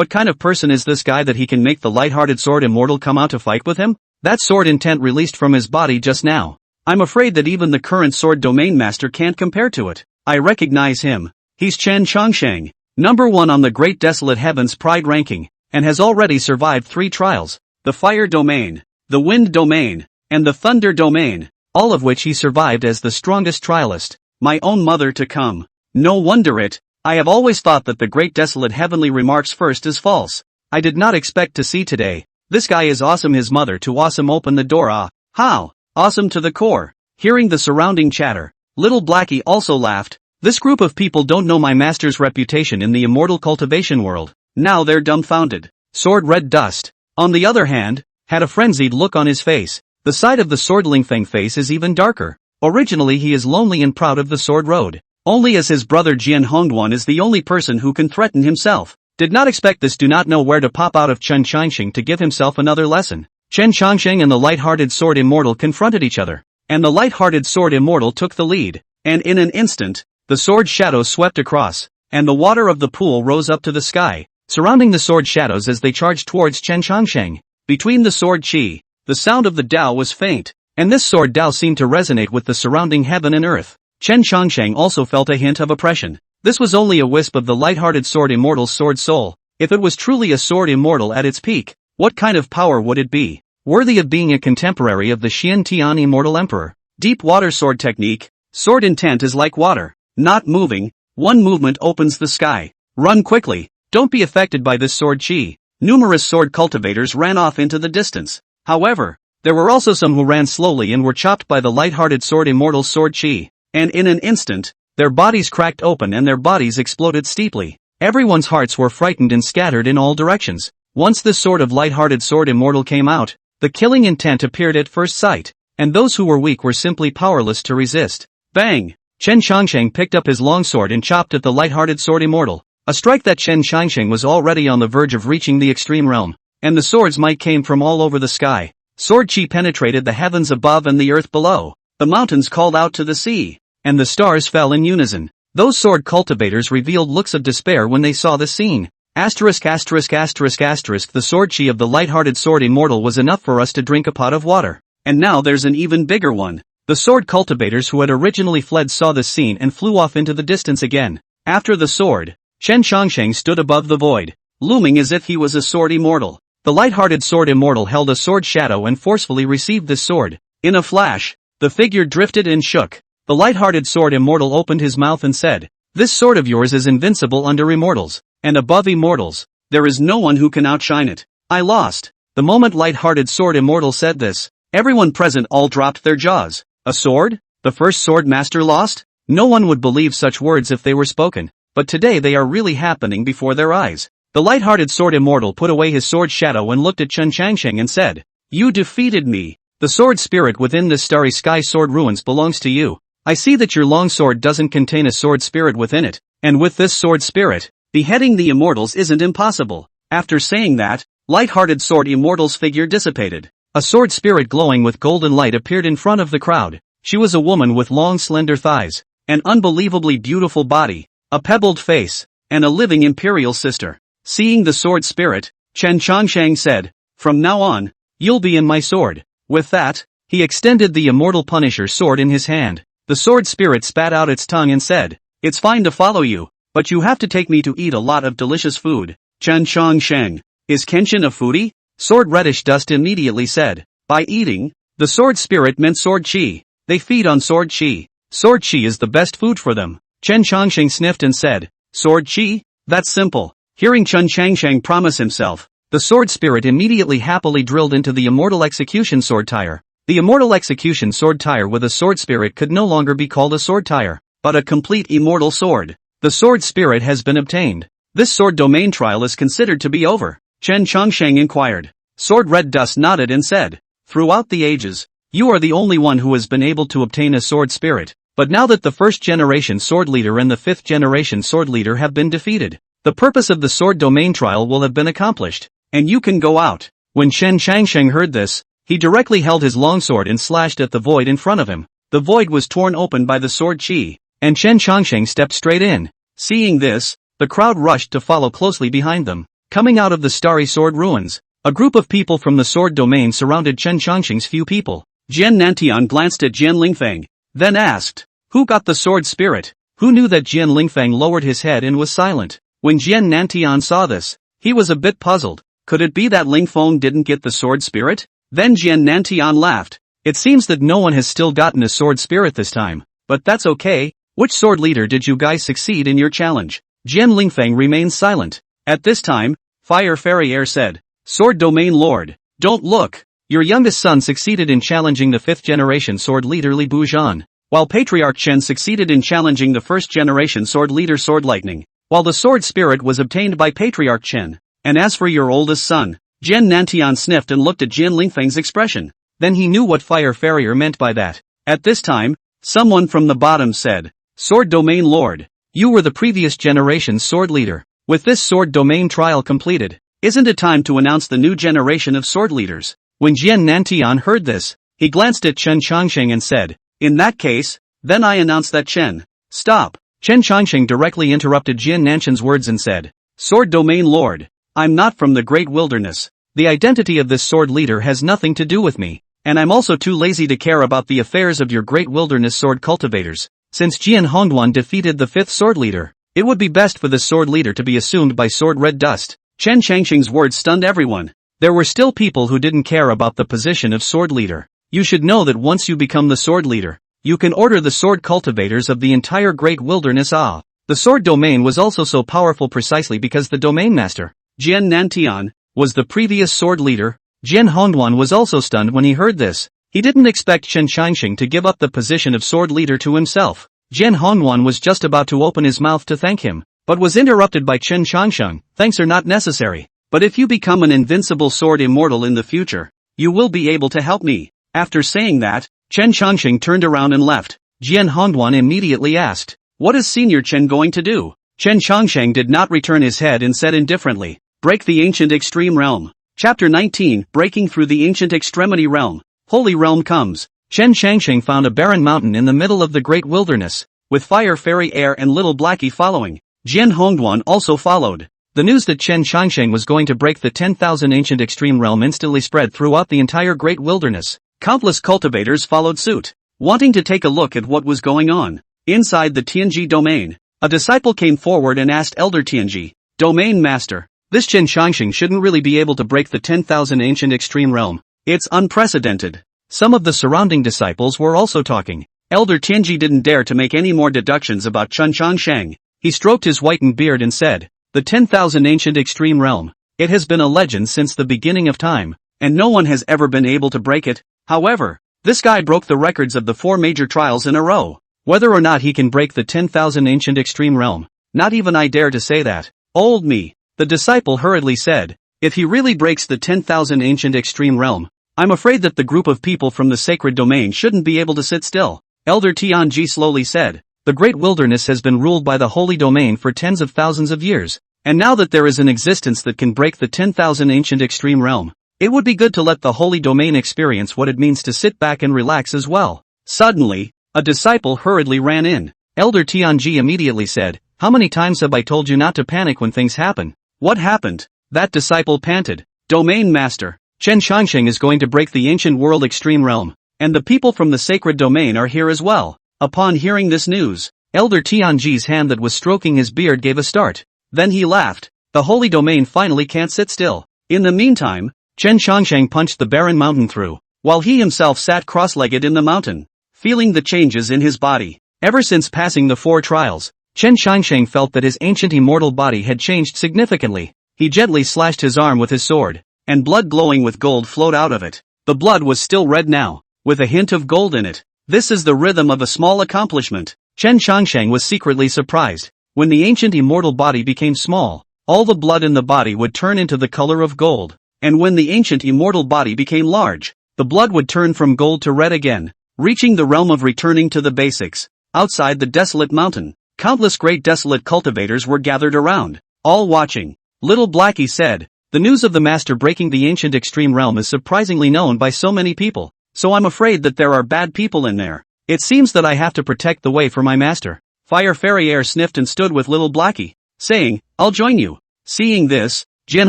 kind of person is this guy that he can make the light-hearted sword immortal come out to fight with him? That sword intent released from his body just now. I'm afraid that even the current sword domain master can't compare to it. I recognize him. He's Chen Changsheng, #1 on the Great Desolate Heavens Pride ranking, and has already survived 3 trials. The fire domain, the wind domain, and the thunder domain, all of which he survived as the strongest trialist. My own mother to come. No wonder I have always thought that the Great Desolate Heavenly remarks first is false. I did not expect to see today. This guy is awesome. His mother to awesome. Open the door. Ah, how awesome to the core. Hearing the surrounding chatter, little Blackie also laughed. This group of people don't know my master's reputation in the immortal cultivation world. Now they're dumbfounded. Sword Red Dust, on the other hand, had a frenzied look on his face. The side of the Sword Lingfeng face is even darker. Originally he is lonely and proud of the Sword Road. Only as his brother Jin Hongduan is the only person who can threaten himself. Did not expect this. Do not know where to pop out of Chen Changsheng to give himself another lesson. Chen Changsheng and the light-hearted sword immortal confronted each other, and the light-hearted sword immortal took the lead, and in an instant, the sword shadow swept across, and the water of the pool rose up to the sky, surrounding the sword shadows as they charged towards Chen Changsheng. Between the sword chi, the sound of the Dao was faint, and this sword Dao seemed to resonate with the surrounding heaven and earth. Chen Changsheng also felt a hint of oppression. This was only a wisp of the light-hearted sword immortal's sword soul. If it was truly a sword immortal at its peak, what kind of power would it be? Worthy of being a contemporary of the Xian Tian immortal emperor. Deep water sword technique. Sword intent is like water, not moving. One movement opens the sky. Run quickly. Don't be affected by this sword chi. Numerous sword cultivators ran off into the distance. However, there were also some who ran slowly and were chopped by the light-hearted sword immortal's sword chi. And in an instant, their bodies cracked open and their bodies exploded steeply. Everyone's hearts were frightened and scattered in all directions. Once this sword of light-hearted sword immortal came out, the killing intent appeared at first sight, and those who were weak were simply powerless to resist. Bang! Chen Changsheng picked up his longsword and chopped at the light-hearted sword immortal. A strike that Chen Changsheng was already on the verge of reaching the extreme realm, and the sword's might came from all over the sky. Sword chi penetrated the heavens above and the earth below. The mountains called out to the sea, and the stars fell in unison. Those sword cultivators revealed looks of despair when they saw the scene. Asterisk asterisk asterisk asterisk the sword chi of the light-hearted sword immortal was enough for us to drink a pot of water. And now there's an even bigger one. The sword cultivators who had originally fled saw the scene and flew off into the distance again. After the sword, Chen Chongsheng stood above the void, looming as if he was a sword immortal. The light-hearted sword immortal held a sword shadow and forcefully received this sword. In a flash, the figure drifted and shook. The light-hearted sword immortal opened his mouth and said, "This sword of yours is invincible under immortals, and above immortals. There is no one who can outshine it. I lost." The moment light-hearted sword immortal said this, everyone present all dropped their jaws. A sword? The first sword master lost? No one would believe such words if they were spoken, but today they are really happening before their eyes. The light-hearted sword immortal put away his sword shadow and looked at Chen Changsheng and said, "You defeated me. The sword spirit within this starry sky sword ruins belongs to you. I see that your long sword doesn't contain a sword spirit within it, and with this sword spirit, beheading the immortals isn't impossible." After saying that, light-hearted sword immortal's figure dissipated. A sword spirit glowing with golden light appeared in front of the crowd. She was a woman with long slender thighs, an unbelievably beautiful body, a pebbled face, and a living imperial sister. Seeing the sword spirit, Chen Chongsheng said, "From now on, you'll be in my sword." With that, he extended the immortal Punisher sword in his hand. The sword spirit spat out its tongue and said, "It's fine to follow you, but you have to take me to eat a lot of delicious food." Chen Chongsheng, is Kenshin a foodie? Sword reddish dust immediately said, "By eating, the sword spirit meant sword chi. They feed on sword chi. Sword chi is the best food for them." Chen Chongsheng sniffed and said, "Sword chi? That's simple." Hearing Chen Changsheng promise himself, the sword spirit immediately happily drilled into the immortal execution sword tire. The immortal execution sword tire with a sword spirit could no longer be called a sword tire, but a complete immortal sword. The sword spirit has been obtained. This sword domain trial is considered to be over. Chen Chongsheng inquired. Sword red dust nodded and said, "Throughout the ages, you are the only one who has been able to obtain a sword spirit, but now that the first generation sword leader and the fifth generation sword leader have been defeated, the purpose of the sword domain trial will have been accomplished, and you can go out." When Chen Changsheng heard this, he directly held his longsword and slashed at the void in front of him. The void was torn open by the sword chi, and Chen Changsheng stepped straight in. Seeing this, the crowd rushed to follow closely behind them. Coming out of the starry sword ruins, a group of people from the sword domain surrounded Chen Changsheng's few people. Jian Nantian glanced at Jian Lingfeng, then asked, "Who got the sword spirit?" Who knew that Jian Lingfeng lowered his head and was silent. When Jian Nantian saw this, he was a bit puzzled. Could it be that Lingfeng didn't get the sword spirit? Then Jian Nantian laughed. "It seems that no one has still gotten a sword spirit this time, but that's okay. Which sword leader did you guys succeed in your challenge?" Jian Lingfeng remained silent. At this time, Fire Fairy Air said, "Sword Domain Lord, don't look. Your youngest son succeeded in challenging the fifth generation sword leader Li Buzhan, while Patriarch Chen succeeded in challenging the first generation sword leader Sword Lightning, while the sword spirit was obtained by Patriarch Chen. And as for your oldest son," Jian Nantian sniffed and looked at Jian Lingfeng's expression. Then he knew what Fire Farrier meant by that. At this time, someone from the bottom said, "Sword Domain Lord, you were the previous generation's sword leader. With this sword domain trial completed, isn't it time to announce the new generation of sword leaders?" When Jian Nantian heard this, he glanced at Chen Changsheng and said, "In that case, then I announce that Chen." "Stop." Chen Changsheng directly interrupted Jian Nantian's words and said, "Sword Domain Lord, I'm not from the Great Wilderness. The identity of this sword leader has nothing to do with me, and I'm also too lazy to care about the affairs of your Great Wilderness sword cultivators. Since Jian Hongduan defeated the fifth sword leader, it would be best for the sword leader to be assumed by Sword Red Dust." Chen Changsheng's words stunned everyone. There were still people who didn't care about the position of sword leader. You should know that once you become the sword leader, you can order the sword cultivators of the entire Great Wilderness awe. The sword domain was also so powerful precisely because the domain master, Jian Nantian, was the previous sword leader. Jian Hongduan was also stunned when he heard this. He didn't expect Chen Changsheng to give up the position of sword leader to himself. Jian Hongduan was just about to open his mouth to thank him, but was interrupted by Chen Changsheng. "Thanks are not necessary, but if you become an invincible sword immortal in the future, you will be able to help me." After saying that, Chen Changsheng turned around and left. Jian Hongduan immediately asked, "What is Senior Chen going to do?" Chen Changsheng did not return his head and said indifferently, "Break the ancient extreme realm." Chapter 19, Breaking Through the Ancient Extremity Realm. Holy Realm comes. Chen Shangsheng found a barren mountain in the middle of the great wilderness, with Fire Fairy Air and Little Blackie following. Jian Hongduan also followed. The news that Chen Shangsheng was going to break the 10,000 ancient extreme realm instantly spread throughout the entire great wilderness. Countless cultivators followed suit, wanting to take a look at what was going on. Inside the Tianji domain, a disciple came forward and asked Elder Tianji, Domain Master, this Chen Shangsheng shouldn't really be able to break the 10,000 ancient extreme realm. It's unprecedented. Some of the surrounding disciples were also talking. Elder Tianji didn't dare to make any more deductions about Chen Shangsheng. He stroked his whitened beard and said, the 10,000 ancient extreme realm. It has been a legend since the beginning of time, and no one has ever been able to break it. However, this guy broke the records of the 4 major trials in a row. Whether or not he can break the 10,000 ancient extreme realm, not even I dare to say that. Old me. The disciple hurriedly said, if he really breaks the 10,000 ancient extreme realm, I'm afraid that the group of people from the sacred domain shouldn't be able to sit still. Elder Tianji slowly said, the great wilderness has been ruled by the holy domain for tens of thousands of years, and now that there is an existence that can break the 10,000 ancient extreme realm, it would be good to let the holy domain experience what it means to sit back and relax as well. Suddenly, a disciple hurriedly ran in. Elder Tianji immediately said, how many times have I told you not to panic when things happen? What happened? That disciple panted. Domain Master, Chen Shangsheng is going to break the ancient world extreme realm, and the people from the sacred domain are here as well. Upon hearing this news, Elder Tianji's hand that was stroking his beard gave a start. Then he laughed. The holy domain finally can't sit still. In the meantime, Chen Shangsheng punched the barren mountain through, while he himself sat cross-legged in the mountain, feeling the changes in his body. Ever since passing the 4 trials, Chen Shangsheng felt that his ancient immortal body had changed significantly. He gently slashed his arm with his sword, and blood glowing with gold flowed out of it. The blood was still red now, with a hint of gold in it. This is the rhythm of a small accomplishment. Chen Shangsheng was secretly surprised. When the ancient immortal body became small, all the blood in the body would turn into the color of gold. And when the ancient immortal body became large, the blood would turn from gold to red again, reaching the realm of returning to the basics. Outside the desolate mountain, countless great desolate cultivators were gathered around, all watching. Little Blackie said, the news of the master breaking the ancient extreme realm is surprisingly known by so many people, so I'm afraid that there are bad people in there. It seems that I have to protect the way for my master. Fire Fairy Air sniffed and stood with Little Blackie, saying, I'll join you. Seeing this, Jian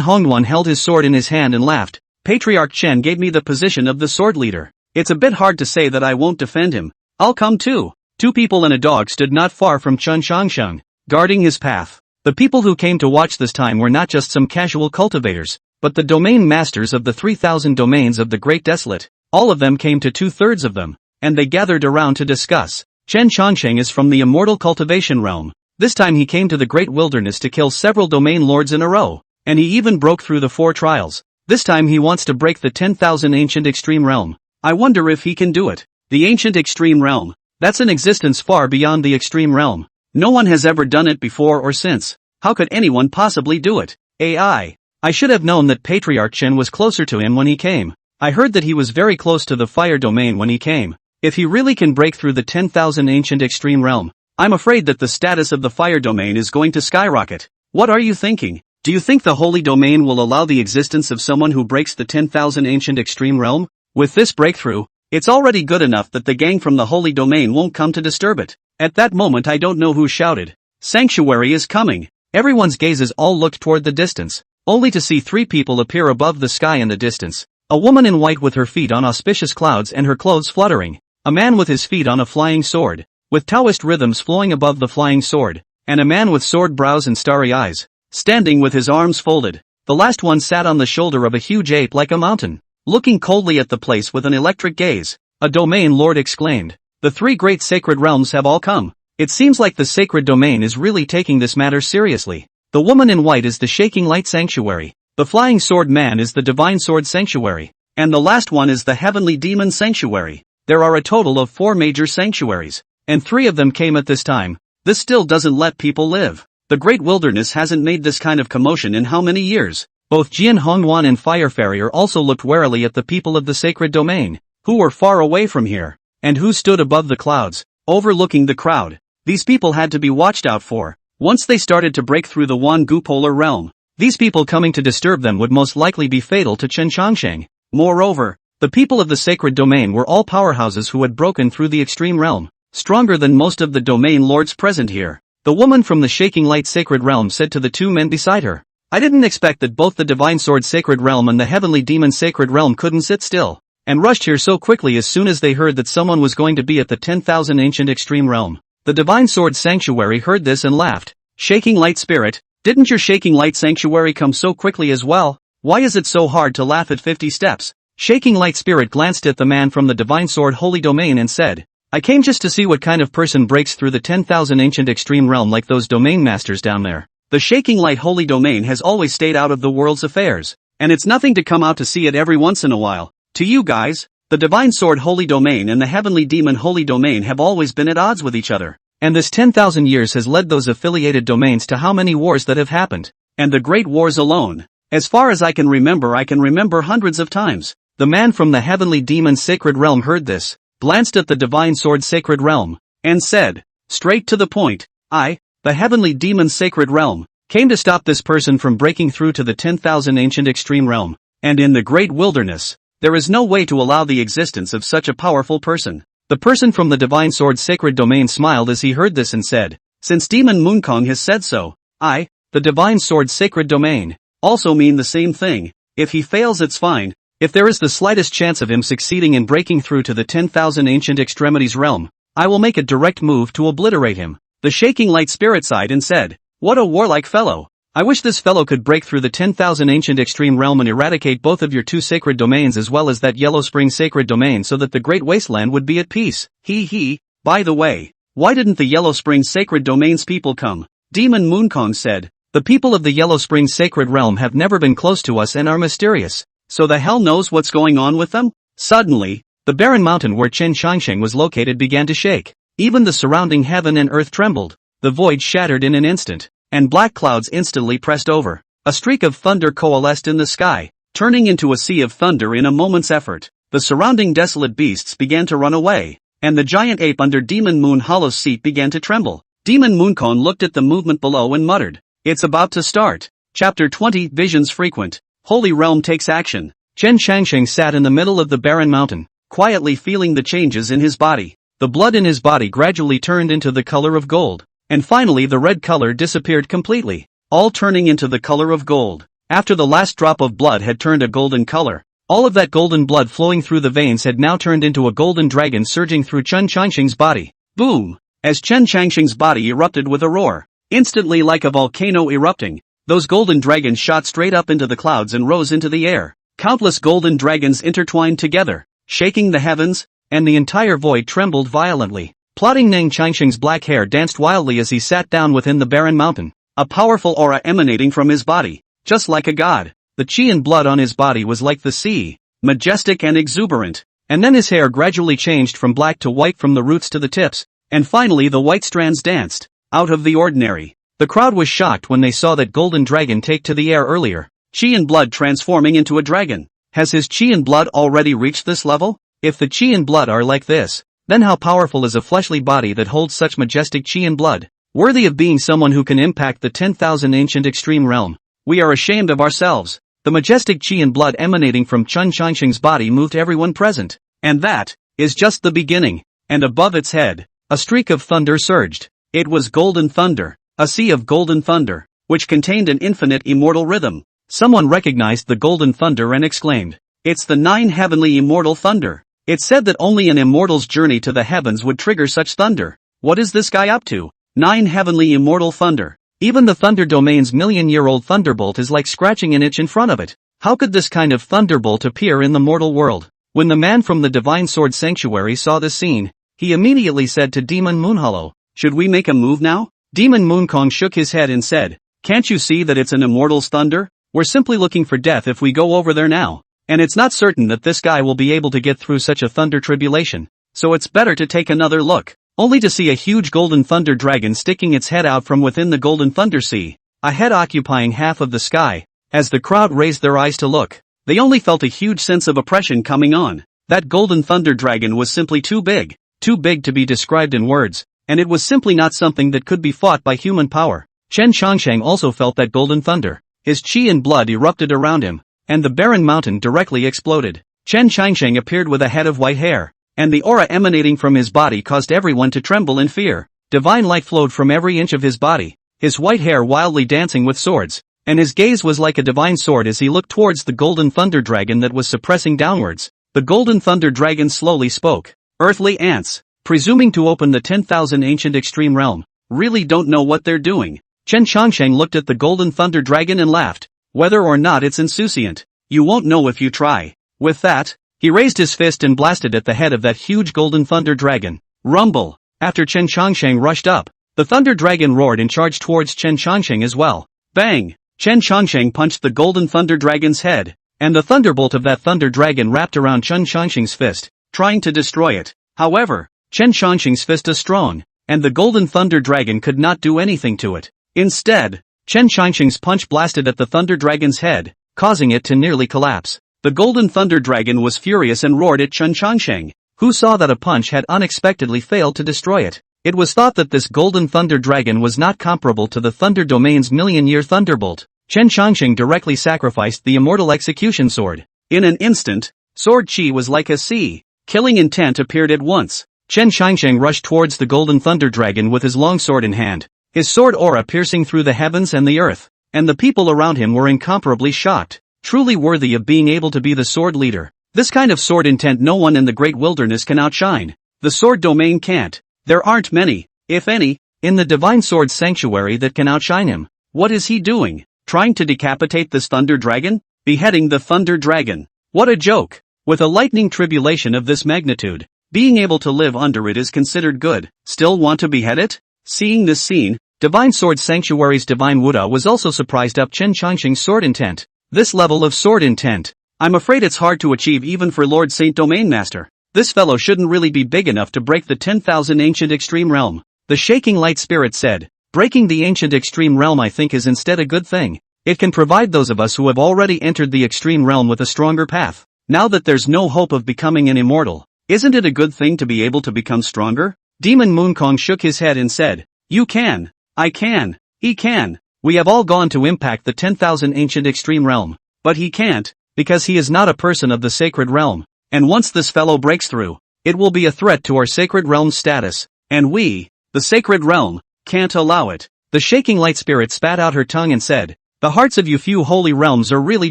Hongduan held his sword in his hand and laughed. Patriarch Chen gave me the position of the sword leader. It's a bit hard to say that I won't defend him. I'll come too. 2 people and a dog stood not far from Chen Shangsheng, guarding his path. The people who came to watch this time were not just some casual cultivators, but the domain masters of the 3,000 domains of the Great Desolate. All of them came to 2/3 of them, and they gathered around to discuss. Chen Shangsheng is from the immortal cultivation realm. This time he came to the great wilderness to kill several domain lords in a row, and he even broke through the 4 trials. This time he wants to break the 10,000 ancient extreme realm. I wonder if he can do it. The ancient extreme realm. That's an existence far beyond the extreme realm. No one has ever done it before or since. How could anyone possibly do it? I should have known that Patriarch Chen was closer to him when he came. I heard that he was very close to the fire domain when he came. If he really can break through the 10,000 ancient extreme realm, I'm afraid that the status of the fire domain is going to skyrocket. What are you thinking? Do you think the holy domain will allow the existence of someone who breaks the 10,000 ancient extreme realm? With this breakthrough, it's already good enough that the gang from the holy domain won't come to disturb it. At that moment I don't know who shouted, Sanctuary is coming. Everyone's gazes all looked toward the distance, only to see 3 people appear above the sky in the distance. A woman in white with her feet on auspicious clouds and her clothes fluttering. A man with his feet on a flying sword, with Taoist rhythms flowing above the flying sword, and a man with sword brows and starry eyes, standing with his arms folded. The last one sat on the shoulder of a huge ape like a mountain, looking coldly at the place with an electric gaze. A domain lord exclaimed, the 3 great sacred realms have all come. It seems like the sacred domain is really taking this matter seriously. The woman in white is the shaking light sanctuary. The flying sword man is the divine sword sanctuary. And the last one is the heavenly demon sanctuary. There are a total of 4 major sanctuaries, and 3 of them came at this time. This still doesn't let people live. The great wilderness hasn't made this kind of commotion in how many years? Both Jian Hongduan and Fire Farrier also looked warily at the people of the sacred domain, who were far away from here, and who stood above the clouds, overlooking the crowd. These people had to be watched out for. Once they started to break through the Wangu polar realm, These people coming to disturb them would most likely be fatal to Chen Changsheng. Moreover, the people of the sacred domain were all powerhouses who had broken through the extreme realm, stronger than most of the domain lords present here. The woman from the shaking light sacred realm said to the two men beside her, "I didn't expect that both the divine sword sacred realm and the heavenly demon sacred realm couldn't sit still, and rushed here so quickly as soon as they heard that someone was going to be at the 10,000 ancient extreme realm." The divine sword sanctuary heard this and laughed. "Shaking light spirit, didn't your shaking light sanctuary come so quickly as well? Why is it so hard to laugh at 50 steps? Shaking light spirit glanced at the man from the divine sword holy domain and said, "I came just to see what kind of person breaks through the 10,000 ancient extreme realm like those domain masters down there. The shaking light holy domain has always stayed out of the world's affairs, and it's nothing to come out to see it every once in a while. To you guys, the divine sword holy domain and the heavenly demon holy domain have always been at odds with each other. And this 10,000 years has led those affiliated domains to how many wars that have happened? And the great wars alone. As far as I can remember hundreds of times." The man from the heavenly demon sacred realm heard this, glanced at the divine sword sacred realm, and said, straight to the point, "I, the heavenly demon sacred realm, came to stop this person from breaking through to the 10,000 ancient extreme realm, and in the great wilderness, there is no way to allow the existence of such a powerful person." The person from the divine sword sacred domain smiled as he heard this and said, "Since Demon Moonkong has said so, I, the divine sword sacred domain, also mean the same thing. If he fails it's fine. If there is the slightest chance of him succeeding in breaking through to the 10,000 ancient extremities realm, I will make a direct move to obliterate him." The shaking light spirit sighed and said, "What a warlike fellow. I wish this fellow could break through the 10,000 ancient extreme realm and eradicate both of your two sacred domains as well as that Yellow Spring sacred domain so that the great wasteland would be at peace. He. By the way, why didn't the Yellow Spring sacred domain's people come?" Demon Moonkong said, "The people of the Yellow Spring sacred realm have never been close to us and are mysterious. So the hell knows what's going on with them?" Suddenly, the barren mountain where Chen Changsheng was located began to shake. Even the surrounding heaven and earth trembled. The void shattered in an instant, and black clouds instantly pressed over. A streak of thunder coalesced in the sky, turning into a sea of thunder in a moment's effort. The surrounding desolate beasts began to run away, and the giant ape under Demon Moon Hollow's seat began to tremble. Demon Moonkong looked at the movement below and muttered, "It's about to start." Chapter 20 Visions Frequent. Holy Realm takes action. Chen Changsheng sat in the middle of the barren mountain, quietly feeling the changes in his body. The blood in his body gradually turned into the color of gold, and finally the red color disappeared completely, all turning into the color of gold. After the last drop of blood had turned a golden color, all of that golden blood flowing through the veins had now turned into a golden dragon surging through Chen Changsheng's body. Boom! As Chen Changsheng's body erupted with a roar, instantly like a volcano erupting, those golden dragons shot straight up into the clouds and rose into the air. Countless golden dragons intertwined together, shaking the heavens, and the entire void trembled violently. Plotting Ning Changsheng's black hair danced wildly as he sat down within the barren mountain, a powerful aura emanating from his body, just like a god. The chi and blood on his body was like the sea, majestic and exuberant, and then his hair gradually changed from black to white from the roots to the tips, and finally the white strands danced, out of the ordinary. The crowd was shocked when they saw that golden dragon take to the air earlier, chi and blood transforming into a dragon. Has his chi and blood already reached this level? If the chi and blood are like this, then how powerful is a fleshly body that holds such majestic chi and blood, worthy of being someone who can impact the 10,000 ancient extreme realm? We are ashamed of ourselves. The majestic chi and blood emanating from Chen Changsheng's body moved everyone present. And that is just the beginning. And above its head, a streak of thunder surged. It was golden thunder, a sea of golden thunder, which contained an infinite immortal rhythm. Someone recognized the golden thunder and exclaimed, "It's the 9 heavenly immortal thunder." It said that only an immortal's journey to the heavens would trigger such thunder. What is this guy up to? 9 heavenly immortal thunder. Even the Thunder Domain's million-year-old thunderbolt is like scratching an itch in front of it. How could this kind of thunderbolt appear in the mortal world? When the man from the Divine Sword Sanctuary saw this scene, he immediately said to Demon Moonhollow, "Should we make a move now?" Demon Moonkong shook his head and said, "Can't you see that it's an immortal's thunder? We're simply looking for death if we go over there now. And it's not certain that this guy will be able to get through such a thunder tribulation. So it's better to take another look." Only to see a huge golden thunder dragon sticking its head out from within the golden thunder sea, a head occupying half of the sky. As the crowd raised their eyes to look, they only felt a huge sense of oppression coming on. That golden thunder dragon was simply too big to be described in words, and it was simply not something that could be fought by human power. Chen Changsheng also felt that golden thunder. his chi and blood erupted around him, and the barren mountain directly exploded. Chen Changsheng appeared with a head of white hair, and the aura emanating from his body caused everyone to tremble in fear. Divine light flowed from every inch of his body, his white hair wildly dancing with swords, and his gaze was like a divine sword as he looked towards the golden thunder dragon that was suppressing downwards. The golden thunder dragon slowly spoke. Earthly ants, presuming to open the 10,000 ancient extreme realm, really don't know what they're doing. Chen Changsheng looked at the golden thunder dragon and laughed. Whether or not it's insouciant, you won't know if you try. With that, he raised his fist and blasted at the head of that huge golden thunder dragon. Rumble! After Chen Changsheng rushed up, the thunder dragon roared and charged towards Chen Changsheng as well. Bang! Chen Changsheng punched the golden thunder dragon's head, and the thunderbolt of that thunder dragon wrapped around Chen Changsheng's fist, trying to destroy it. However, Chen Changsheng's fist is strong, and the golden thunder dragon could not do anything to it. Instead, Chen Changsheng's punch blasted at the thunder dragon's head, causing it to nearly collapse. The golden thunder dragon was furious and roared at Chen Changsheng, who saw that a punch had unexpectedly failed to destroy it. It was thought that this golden thunder dragon was not comparable to the thunder domain's million-year thunderbolt. Chen Changsheng directly sacrificed the immortal execution sword. In an instant, sword chi was like a sea. Killing intent appeared at once. Chen Changsheng rushed towards the golden thunder dragon with his long sword in hand, his sword aura piercing through the heavens and the earth, and the people around him were incomparably shocked. Truly worthy of being able to be the sword leader. This kind of sword intent no one in the great wilderness can outshine. The sword domain can't. There aren't many, if any, in the divine sword sanctuary that can outshine him. What is he doing? Trying to decapitate this thunder dragon? Beheading the thunder dragon. What a joke! With a lightning tribulation of this magnitude, being able to live under it is considered good. Still want to behead it? Seeing this scene, Divine Sword Sanctuary's Divine Wuda was also surprised up Chen Changsheng's sword intent. This level of sword intent, I'm afraid it's hard to achieve even for Lord Saint Domain Master. This fellow shouldn't really be big enough to break the 10,000 ancient extreme realm. The shaking light spirit said, breaking the ancient extreme realm I think is instead a good thing. It can provide those of us who have already entered the extreme realm with a stronger path. Now that there's no hope of becoming an immortal, isn't it a good thing to be able to become stronger? Demon Moonkong shook his head and said, you can, I can, he can. We have all gone to impact the 10,000 ancient extreme realm, but he can't, because he is not a person of the sacred realm, and once this fellow breaks through, it will be a threat to our sacred realm's status, and we, the sacred realm, can't allow it. The shaking light spirit spat out her tongue and said, the hearts of you few holy realms are really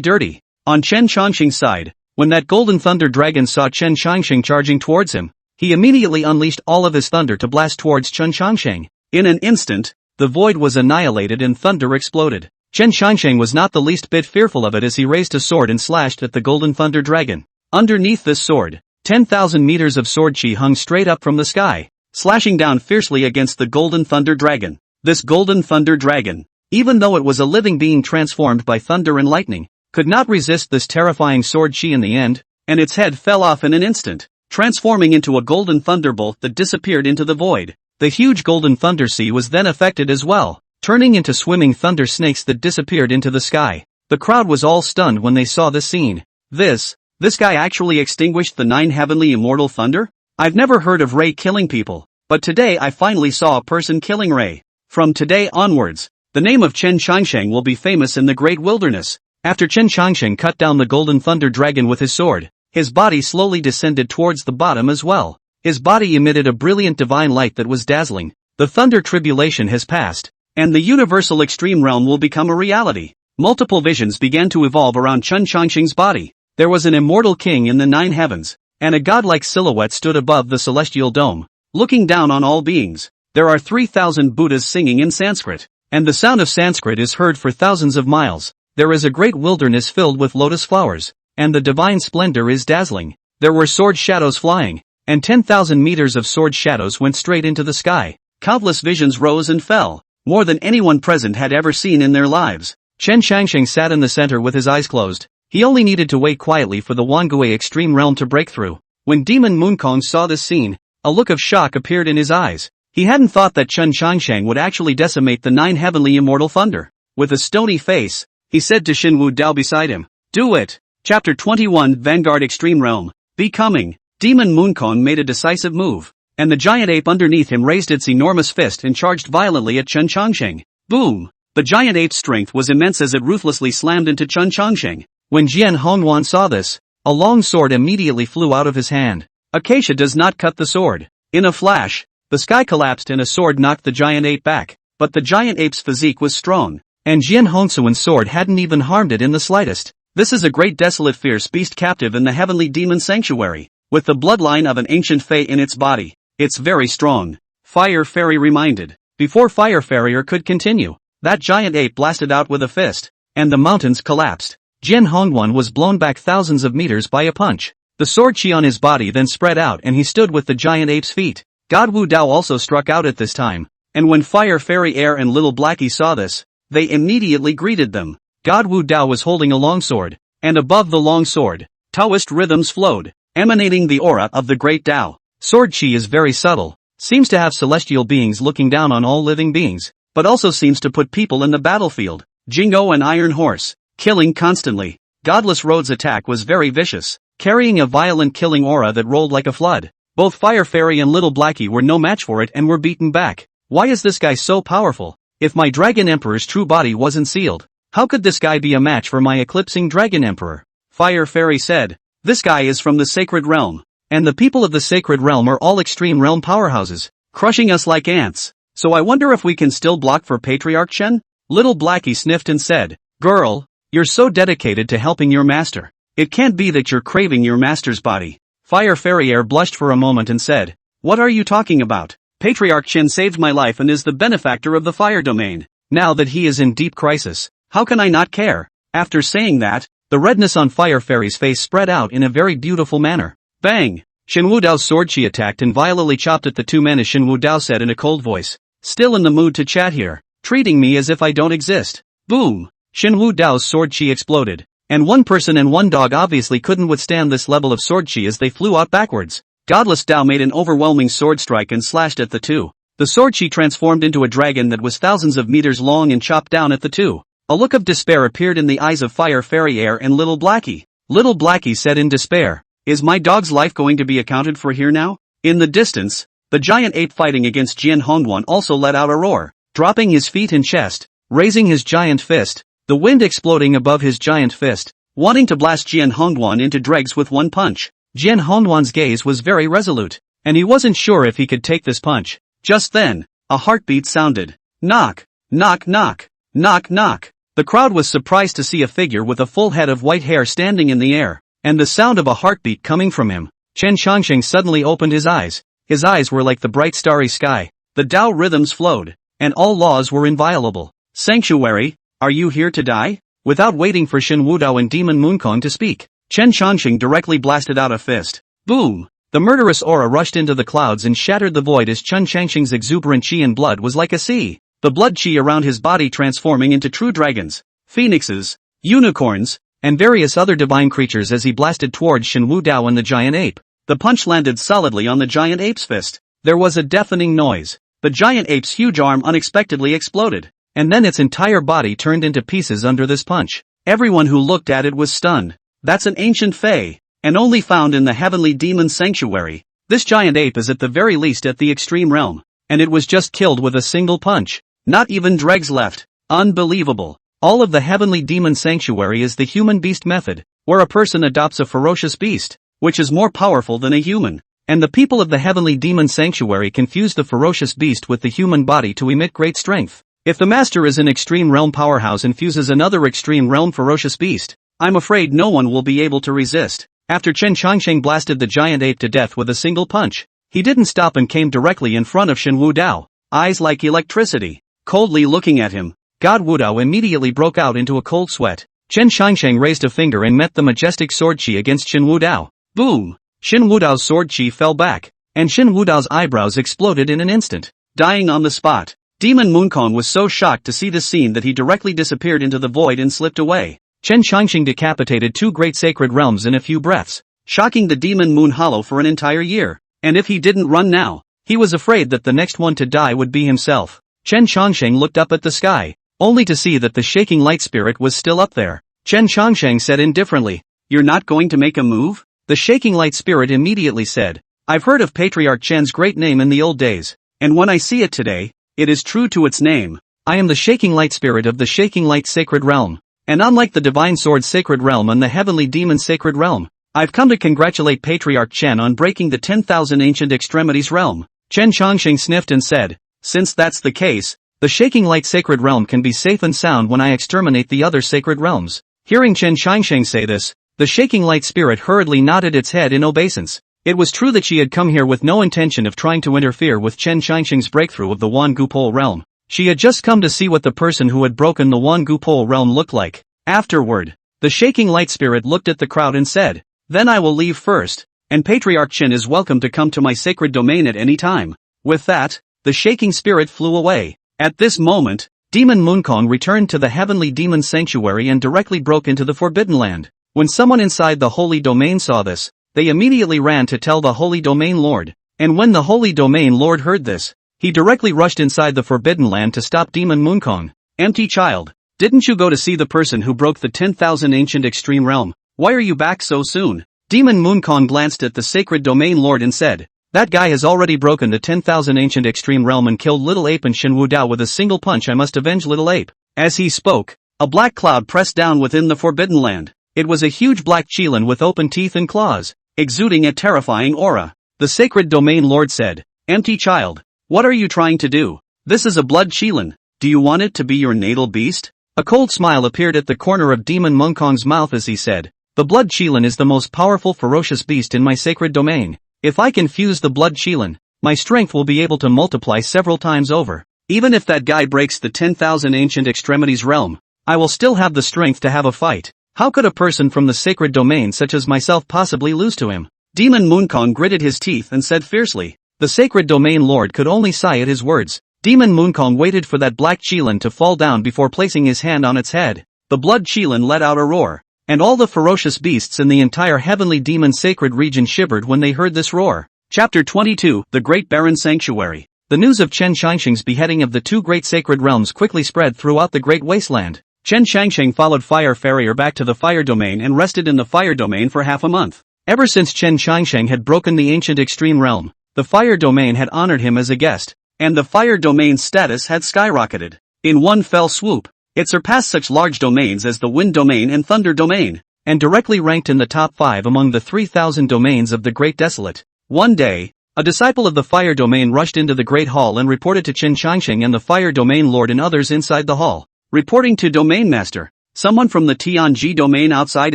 dirty. On Chen Changsheng's side, when that golden thunder dragon saw Chen Changsheng charging towards him, he immediately unleashed all of his thunder to blast towards Chen Changsheng. In an instant, the void was annihilated and thunder exploded. Chen Changsheng was not the least bit fearful of it as he raised a sword and slashed at the golden thunder dragon. Underneath this sword, 10,000 meters of sword chi hung straight up from the sky, slashing down fiercely against the golden thunder dragon. This golden thunder dragon, even though it was a living being transformed by thunder and lightning, could not resist this terrifying sword chi in the end, and its head fell off in an instant, transforming into a golden thunderbolt that disappeared into the void. The huge golden thunder sea was then affected as well, turning into swimming thunder snakes that disappeared into the sky. The crowd was all stunned when they saw this scene. This guy actually extinguished the 9 heavenly immortal thunder? I've never heard of Ray killing people, but today I finally saw a person killing Ray. From today onwards, the name of Chen Changsheng will be famous in the great wilderness. After Chen Changsheng cut down the golden thunder dragon with his sword, his body slowly descended towards the bottom as well. His body emitted a brilliant divine light that was dazzling. The thunder tribulation has passed, and the universal extreme realm will become a reality. Multiple visions began to evolve around Chen Changsheng's body. There was an immortal king in the 9 heavens, and a godlike silhouette stood above the celestial dome, looking down on all beings. There are 3,000 Buddhas singing in Sanskrit, and the sound of Sanskrit is heard for thousands of miles. There is a great wilderness filled with lotus flowers, and the divine splendor is dazzling. There were sword shadows flying, and 10,000 meters of sword shadows went straight into the sky. Countless visions rose and fell, more than anyone present had ever seen in their lives. Chen Changsheng sat in the center with his eyes closed. He only needed to wait quietly for the Wangui extreme realm to break through. When Demon Moonkong saw this scene, a look of shock appeared in his eyes. He hadn't thought that Chen Changsheng would actually decimate the 9 heavenly immortal thunder. With a stony face, he said to Xin Wu Dao beside him, do it! Chapter 21 Vanguard Extreme Realm. Becoming. Demon Moonkong made a decisive move, and the giant ape underneath him raised its enormous fist and charged violently at Chen Changsheng. Boom! The giant ape's strength was immense as it ruthlessly slammed into Chen Changsheng. When Jian Hongwan saw this, a long sword immediately flew out of his hand. Acacia does not cut the sword. In a flash, the sky collapsed and a sword knocked the giant ape back. But the giant ape's physique was strong, and Jian Hongsuan's sword hadn't even harmed it in the slightest. This is a great desolate fierce beast captive in the heavenly demon sanctuary, with the bloodline of an ancient fae in its body. It's very strong. Fire Fairy reminded. Before Fire Farrier could continue, that giant ape blasted out with a fist, and the mountains collapsed. Jian Hongwan was blown back thousands of meters by a punch. The sword chi on his body then spread out and he stood with the giant ape's feet. God Wu Dao also struck out at this time, and when Fire Fairy Air and Little Blackie saw this, they immediately greeted them. God Wu Dao was holding a longsword, and above the longsword, Taoist rhythms flowed, emanating the aura of the great Tao. Sword chi is very subtle, seems to have celestial beings looking down on all living beings, but also seems to put people in the battlefield. Jingo and Iron Horse, killing constantly. Godless Road's attack was very vicious, carrying a violent killing aura that rolled like a flood. Both Fire Fairy and Little Blackie were no match for it and were beaten back. Why is this guy so powerful? If my Dragon Emperor's true body wasn't sealed, how could this guy be a match for my eclipsing Dragon Emperor? Fire Fairy said, this guy is from the Sacred Realm, and the people of the Sacred Realm are all extreme realm powerhouses, crushing us like ants. So I wonder if we can still block for Patriarch Chen? Little Blackie sniffed and said, girl, you're so dedicated to helping your master. It can't be that you're craving your master's body. Fire Fairy Air blushed for a moment and said, what are you talking about? Patriarch Chen saved my life and is the benefactor of the fire domain. Now that he is in deep crisis, how can I not care? After saying that, the redness on Fire Fairy's face spread out in a very beautiful manner. Bang! Shen Wudao's sword chi attacked and violently chopped at the two men as Shen Wudao said in a cold voice, still in the mood to chat here, treating me as if I don't exist. Boom! Shen Wudao's sword chi exploded, and one person and one dog obviously couldn't withstand this level of sword chi as they flew out backwards. Godless Dao made an overwhelming sword strike and slashed at the two. The sword chi transformed into a dragon that was thousands of meters long and chopped down at the two. A look of despair appeared in the eyes of Fire Fairy Air and Little Blackie. Little Blackie said in despair, is my dog's life going to be accounted for here now? In the distance, the giant ape fighting against Jian Hongwan also let out a roar, dropping his feet and chest, raising his giant fist, the wind exploding above his giant fist, wanting to blast Jian Hongwan into dregs with one punch. Jian Hongwan's gaze was very resolute, and he wasn't sure if he could take this punch. Just then, a heartbeat sounded. Knock, knock, knock, knock, knock. The crowd was surprised to see a figure with a full head of white hair standing in the air, and the sound of a heartbeat coming from him. Chen Changsheng suddenly opened his eyes. His eyes were like the bright starry sky. The Tao rhythms flowed, and all laws were inviolable. Sanctuary, are you here to die? Without waiting for Shen Wudao and Demon Moonkong to speak, Chen Changsheng directly blasted out a fist. Boom! The murderous aura rushed into the clouds and shattered the void as Chen Changsheng's exuberant chi and blood was like a sea. The blood chi around his body transforming into true dragons, phoenixes, unicorns, and various other divine creatures as he blasted towards Shen Wudao and the giant ape. The punch landed solidly on the giant ape's fist. There was a deafening noise. The giant ape's huge arm unexpectedly exploded, and then its entire body turned into pieces under this punch. Everyone who looked at it was stunned. That's an ancient fae, and only found in the heavenly demon sanctuary. This giant ape is at the very least at the extreme realm, and it was just killed with a single punch. Not even dregs left. Unbelievable. All of the heavenly demon sanctuary is the human beast method, where a person adopts a ferocious beast, which is more powerful than a human, and the people of the heavenly demon sanctuary confuse the ferocious beast with the human body to emit great strength. If the master is an extreme realm powerhouse and fuses another extreme realm ferocious beast, I'm afraid no one will be able to resist. After Chen Changsheng blasted the giant ape to death with a single punch, he didn't stop and came directly in front of Shen Wudao, eyes like electricity, coldly looking at him. God Wudao immediately broke out into a cold sweat. Chen Changsheng raised a finger and met the majestic sword chi against Shen Wudao. Boom! Shen Wudao's sword chi fell back, and Shen Wudao's eyebrows exploded in an instant, dying on the spot. Demon Moonkong was so shocked to see this scene that he directly disappeared into the void and slipped away. Chen Changsheng decapitated two great sacred realms in a few breaths, shocking the demon Moon Hollow for an entire year. And if he didn't run now, he was afraid that the next one to die would be himself. Chen Changsheng looked up at the sky, only to see that the shaking light spirit was still up there. Chen Changsheng said indifferently, "You're not going to make a move?" The shaking light spirit immediately said, "I've heard of Patriarch Chen's great name in the old days, and when I see it today, it is true to its name. I am the Shaking Light Spirit of the Shaking Light Sacred Realm. And unlike the Divine Sword Sacred Realm and the Heavenly Demon Sacred Realm, I've come to congratulate Patriarch Chen on breaking the 10,000 Ancient Extremities Realm. Chen Changxing sniffed and said, since that's the case, the Shaking Light Sacred Realm can be safe and sound when I exterminate the other sacred realms. Hearing Chen Changxing say this, the Shaking Light Spirit hurriedly nodded its head in obeisance. It was true that she had come here with no intention of trying to interfere with Chen Changxing's breakthrough of the Wangupol realm. She had just come to see what the person who had broken the Wangupol realm looked like. Afterward, the Shaking Light Spirit looked at the crowd and said, then I will leave first, and Patriarch Chen is welcome to come to my sacred domain at any time. With that, the Shaking Spirit flew away. At this moment, Demon Moonkong returned to the Heavenly Demon Sanctuary and directly broke into the Forbidden Land. When someone inside the Holy Domain saw this, they immediately ran to tell the Holy Domain Lord. And when the Holy Domain Lord heard this, he directly rushed inside the Forbidden Land to stop Demon Moonkong. Empty child, didn't you go to see the person who broke the 10,000 Ancient Extreme Realm? Why are you back so soon? Demon Moonkong glanced at the Sacred Domain Lord and said, that guy has already broken the 10,000 Ancient Extreme Realm and killed Little Ape and Shen Wudao with a single punch. I must avenge Little Ape. As he spoke, a black cloud pressed down within the Forbidden Land. It was a huge black qilin with open teeth and claws, exuding a terrifying aura. The Sacred Domain Lord said, empty child, what are you trying to do? This is a blood qilin. Do you want it to be your natal beast? A cold smile appeared at the corner of Demon Moonkong's mouth as he said, the blood qilin is the most powerful ferocious beast in my sacred domain. If I can fuse the blood qilin, my strength will be able to multiply several times over. Even if that guy breaks the 10,000 Ancient Extremities Realm, I will still have the strength to have a fight. How could a person from the sacred domain such as myself possibly lose to him? Demon Moonkong gritted his teeth and said fiercely. The Sacred Domain Lord could only sigh at his words. Demon Moonkong waited for that black qilin to fall down before placing his hand on its head. The blood qilin let out a roar, and all the ferocious beasts in the entire Heavenly Demon Sacred region shivered when they heard this roar. Chapter 22, The Great Barren Sanctuary. The news of Chen Changxing's beheading of the two great sacred realms quickly spread throughout the Great Wasteland. Chen Changxing followed Fire Farrier back to the Fire Domain and rested in the Fire Domain for half a month. Ever since Chen Changxing had broken the ancient extreme realm, the Fire Domain had honored him as a guest, and the Fire Domain's status had skyrocketed. In one fell swoop, it surpassed such large domains as the Wind Domain and Thunder Domain, and directly ranked in the top 5 among the 3,000 domains of the Great Desolate. One day, a disciple of the Fire Domain rushed into the Great Hall and reported to Chen Changxing and the Fire Domain Lord and others inside the hall. Reporting to Domain Master, someone from the Tianji Domain outside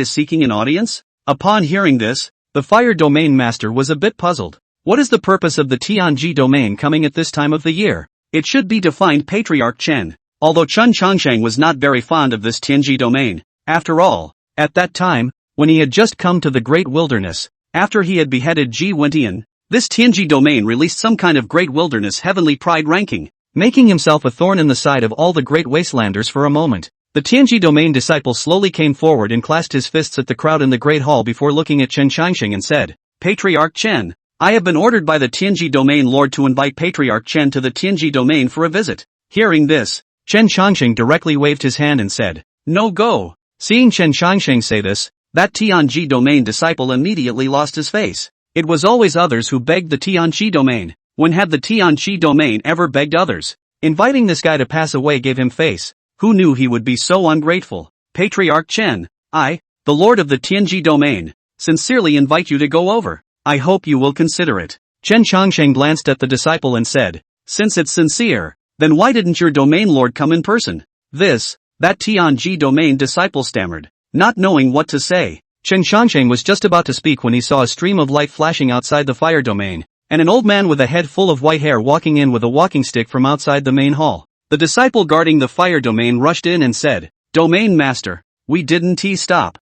is seeking an audience? Upon hearing this, the Fire Domain Master was a bit puzzled. What is the purpose of the Tianji Domain coming at this time of the year? It should be defined Patriarch Chen. Although Chen Changxing was not very fond of this Tianji Domain, after all, at that time, when he had just come to the Great Wilderness, after he had beheaded Ji Wentian, this Tianji Domain released some kind of Great Wilderness Heavenly Pride ranking, making himself a thorn in the side of all the Great Wastelanders for a moment. The Tianji Domain disciple slowly came forward and clasped his fists at the crowd in the Great Hall before looking at Chen Changxing and said, Patriarch Chen, I have been ordered by the Tianji Domain Lord to invite Patriarch Chen to the Tianji Domain for a visit. Hearing this, Chen Changxing directly waved his hand and said, no go. Seeing Chen Changxing say this, that Tianji Domain disciple immediately lost his face. It was always others who begged the Tianji Domain. When had the Tianji Domain ever begged others? Inviting this guy to pass away gave him face. Who knew he would be so ungrateful? Patriarch Chen, I, the Lord of the Tianji Domain, sincerely invite you to go over. I hope you will consider it. Chen Changxing glanced at the disciple and said, since it's sincere, then why didn't your domain lord come in person? That Tianji Domain disciple stammered, not knowing what to say. Chen Changxing was just about to speak when he saw a stream of light flashing outside the Fire Domain, and an old man with a head full of white hair walking in with a walking stick from outside the main hall. The disciple guarding the Fire Domain rushed in and said, Domain Master, we didn't stop.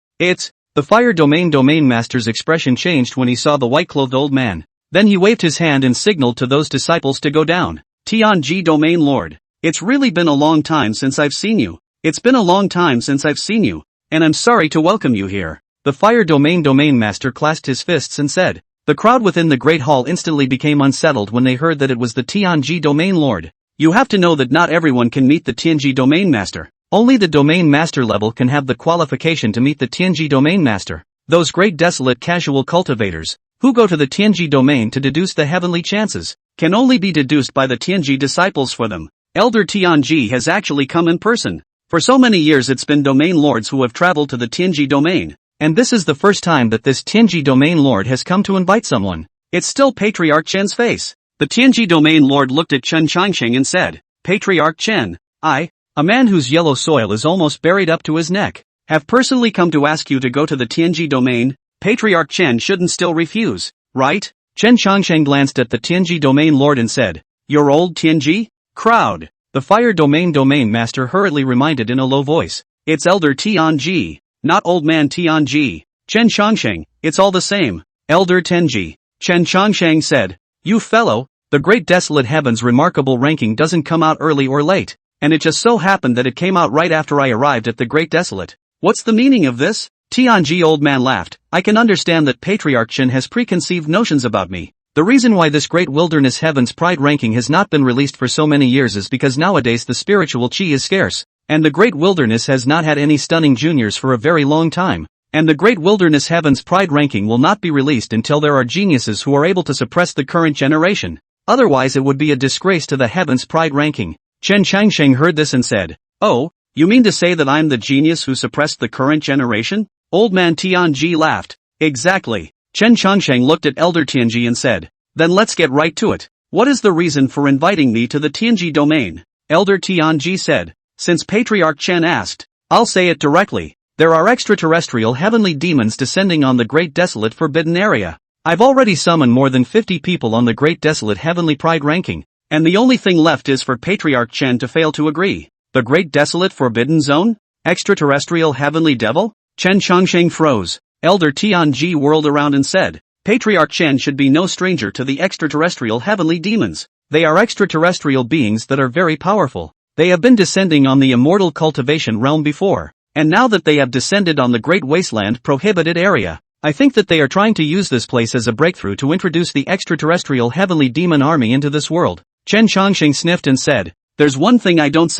The Fire Domain Master's expression changed when he saw the white-clothed old man. Then he waved his hand and signaled to those disciples to go down. Tianji Domain Lord, it's really been a long time since I've seen you. It's been a long time since I've seen you, and I'm sorry to welcome you here. The Fire Domain Master clasped his fists and said. The crowd within the Great Hall instantly became unsettled when they heard that it was the Tianji Domain Lord. You have to know that not everyone can meet the Tianji Domain Master. Only the Domain Master level can have the qualification to meet the Tianji Domain Master. Those great desolate casual cultivators, who go to the Tianji Domain to deduce the heavenly chances, can only be deduced by the Tianji disciples for them. Elder Tianji has actually come in person. For so many years it's been domain lords who have traveled to the Tianji domain, and this is the first time that this Tianji domain lord has come to invite someone. It's still Patriarch Chen's face. The Tianji domain lord looked at Chen Changsheng and said, Patriarch Chen, I, a man whose yellow soil is almost buried up to his neck, have personally come to ask you to go to the Tianji domain. Patriarch Chen shouldn't still refuse, right? Chen Changsheng glanced at the Tianji domain lord and said, Your old Tianji? Crowd. The fire domain master hurriedly reminded in a low voice. It's Elder Tianji, not old man Tianji. Chen Changsheng, it's all the same. Elder Tianji. Chen Changsheng said, You fellow, the great desolate heaven's remarkable ranking doesn't come out early or late, and it just so happened that it came out right after I arrived at the great desolate. What's the meaning of this? Tianji old man laughed. I can understand that Patriarch Chen has preconceived notions about me. The reason why this great wilderness heaven's pride ranking has not been released for so many years is because nowadays the spiritual chi is scarce, and the great wilderness has not had any stunning juniors for a very long time, and the great wilderness heaven's pride ranking will not be released until there are geniuses who are able to suppress the current generation. Otherwise it would be a disgrace to the heaven's pride ranking. Chen Changsheng heard this and said, Oh, you mean to say that I'm the genius who suppressed the current generation? Old man Tianji laughed. Exactly. Chen Changsheng looked at Elder Tianji and said, Then let's get right to it. What is the reason for inviting me to the Tianji domain? Elder Tianji said. Since Patriarch Chen asked, I'll say it directly. There are extraterrestrial heavenly demons descending on the Great Desolate Forbidden Area. I've already summoned more than 50 people on the Great Desolate Heavenly Pride ranking, and the only thing left is for Patriarch Chen to fail to agree. The Great Desolate Forbidden Zone? Extraterrestrial Heavenly Devil? Chen Changsheng froze. Elder Tianji whirled around and said, Patriarch Chen should be no stranger to the extraterrestrial heavenly demons. They are extraterrestrial beings that are very powerful. They have been descending on the immortal cultivation realm before, and now that they have descended on the great wasteland prohibited area, I think that they are trying to use this place as a breakthrough to introduce the extraterrestrial heavenly demon army into this world. Chen Changsheng sniffed and said, There's one thing I don't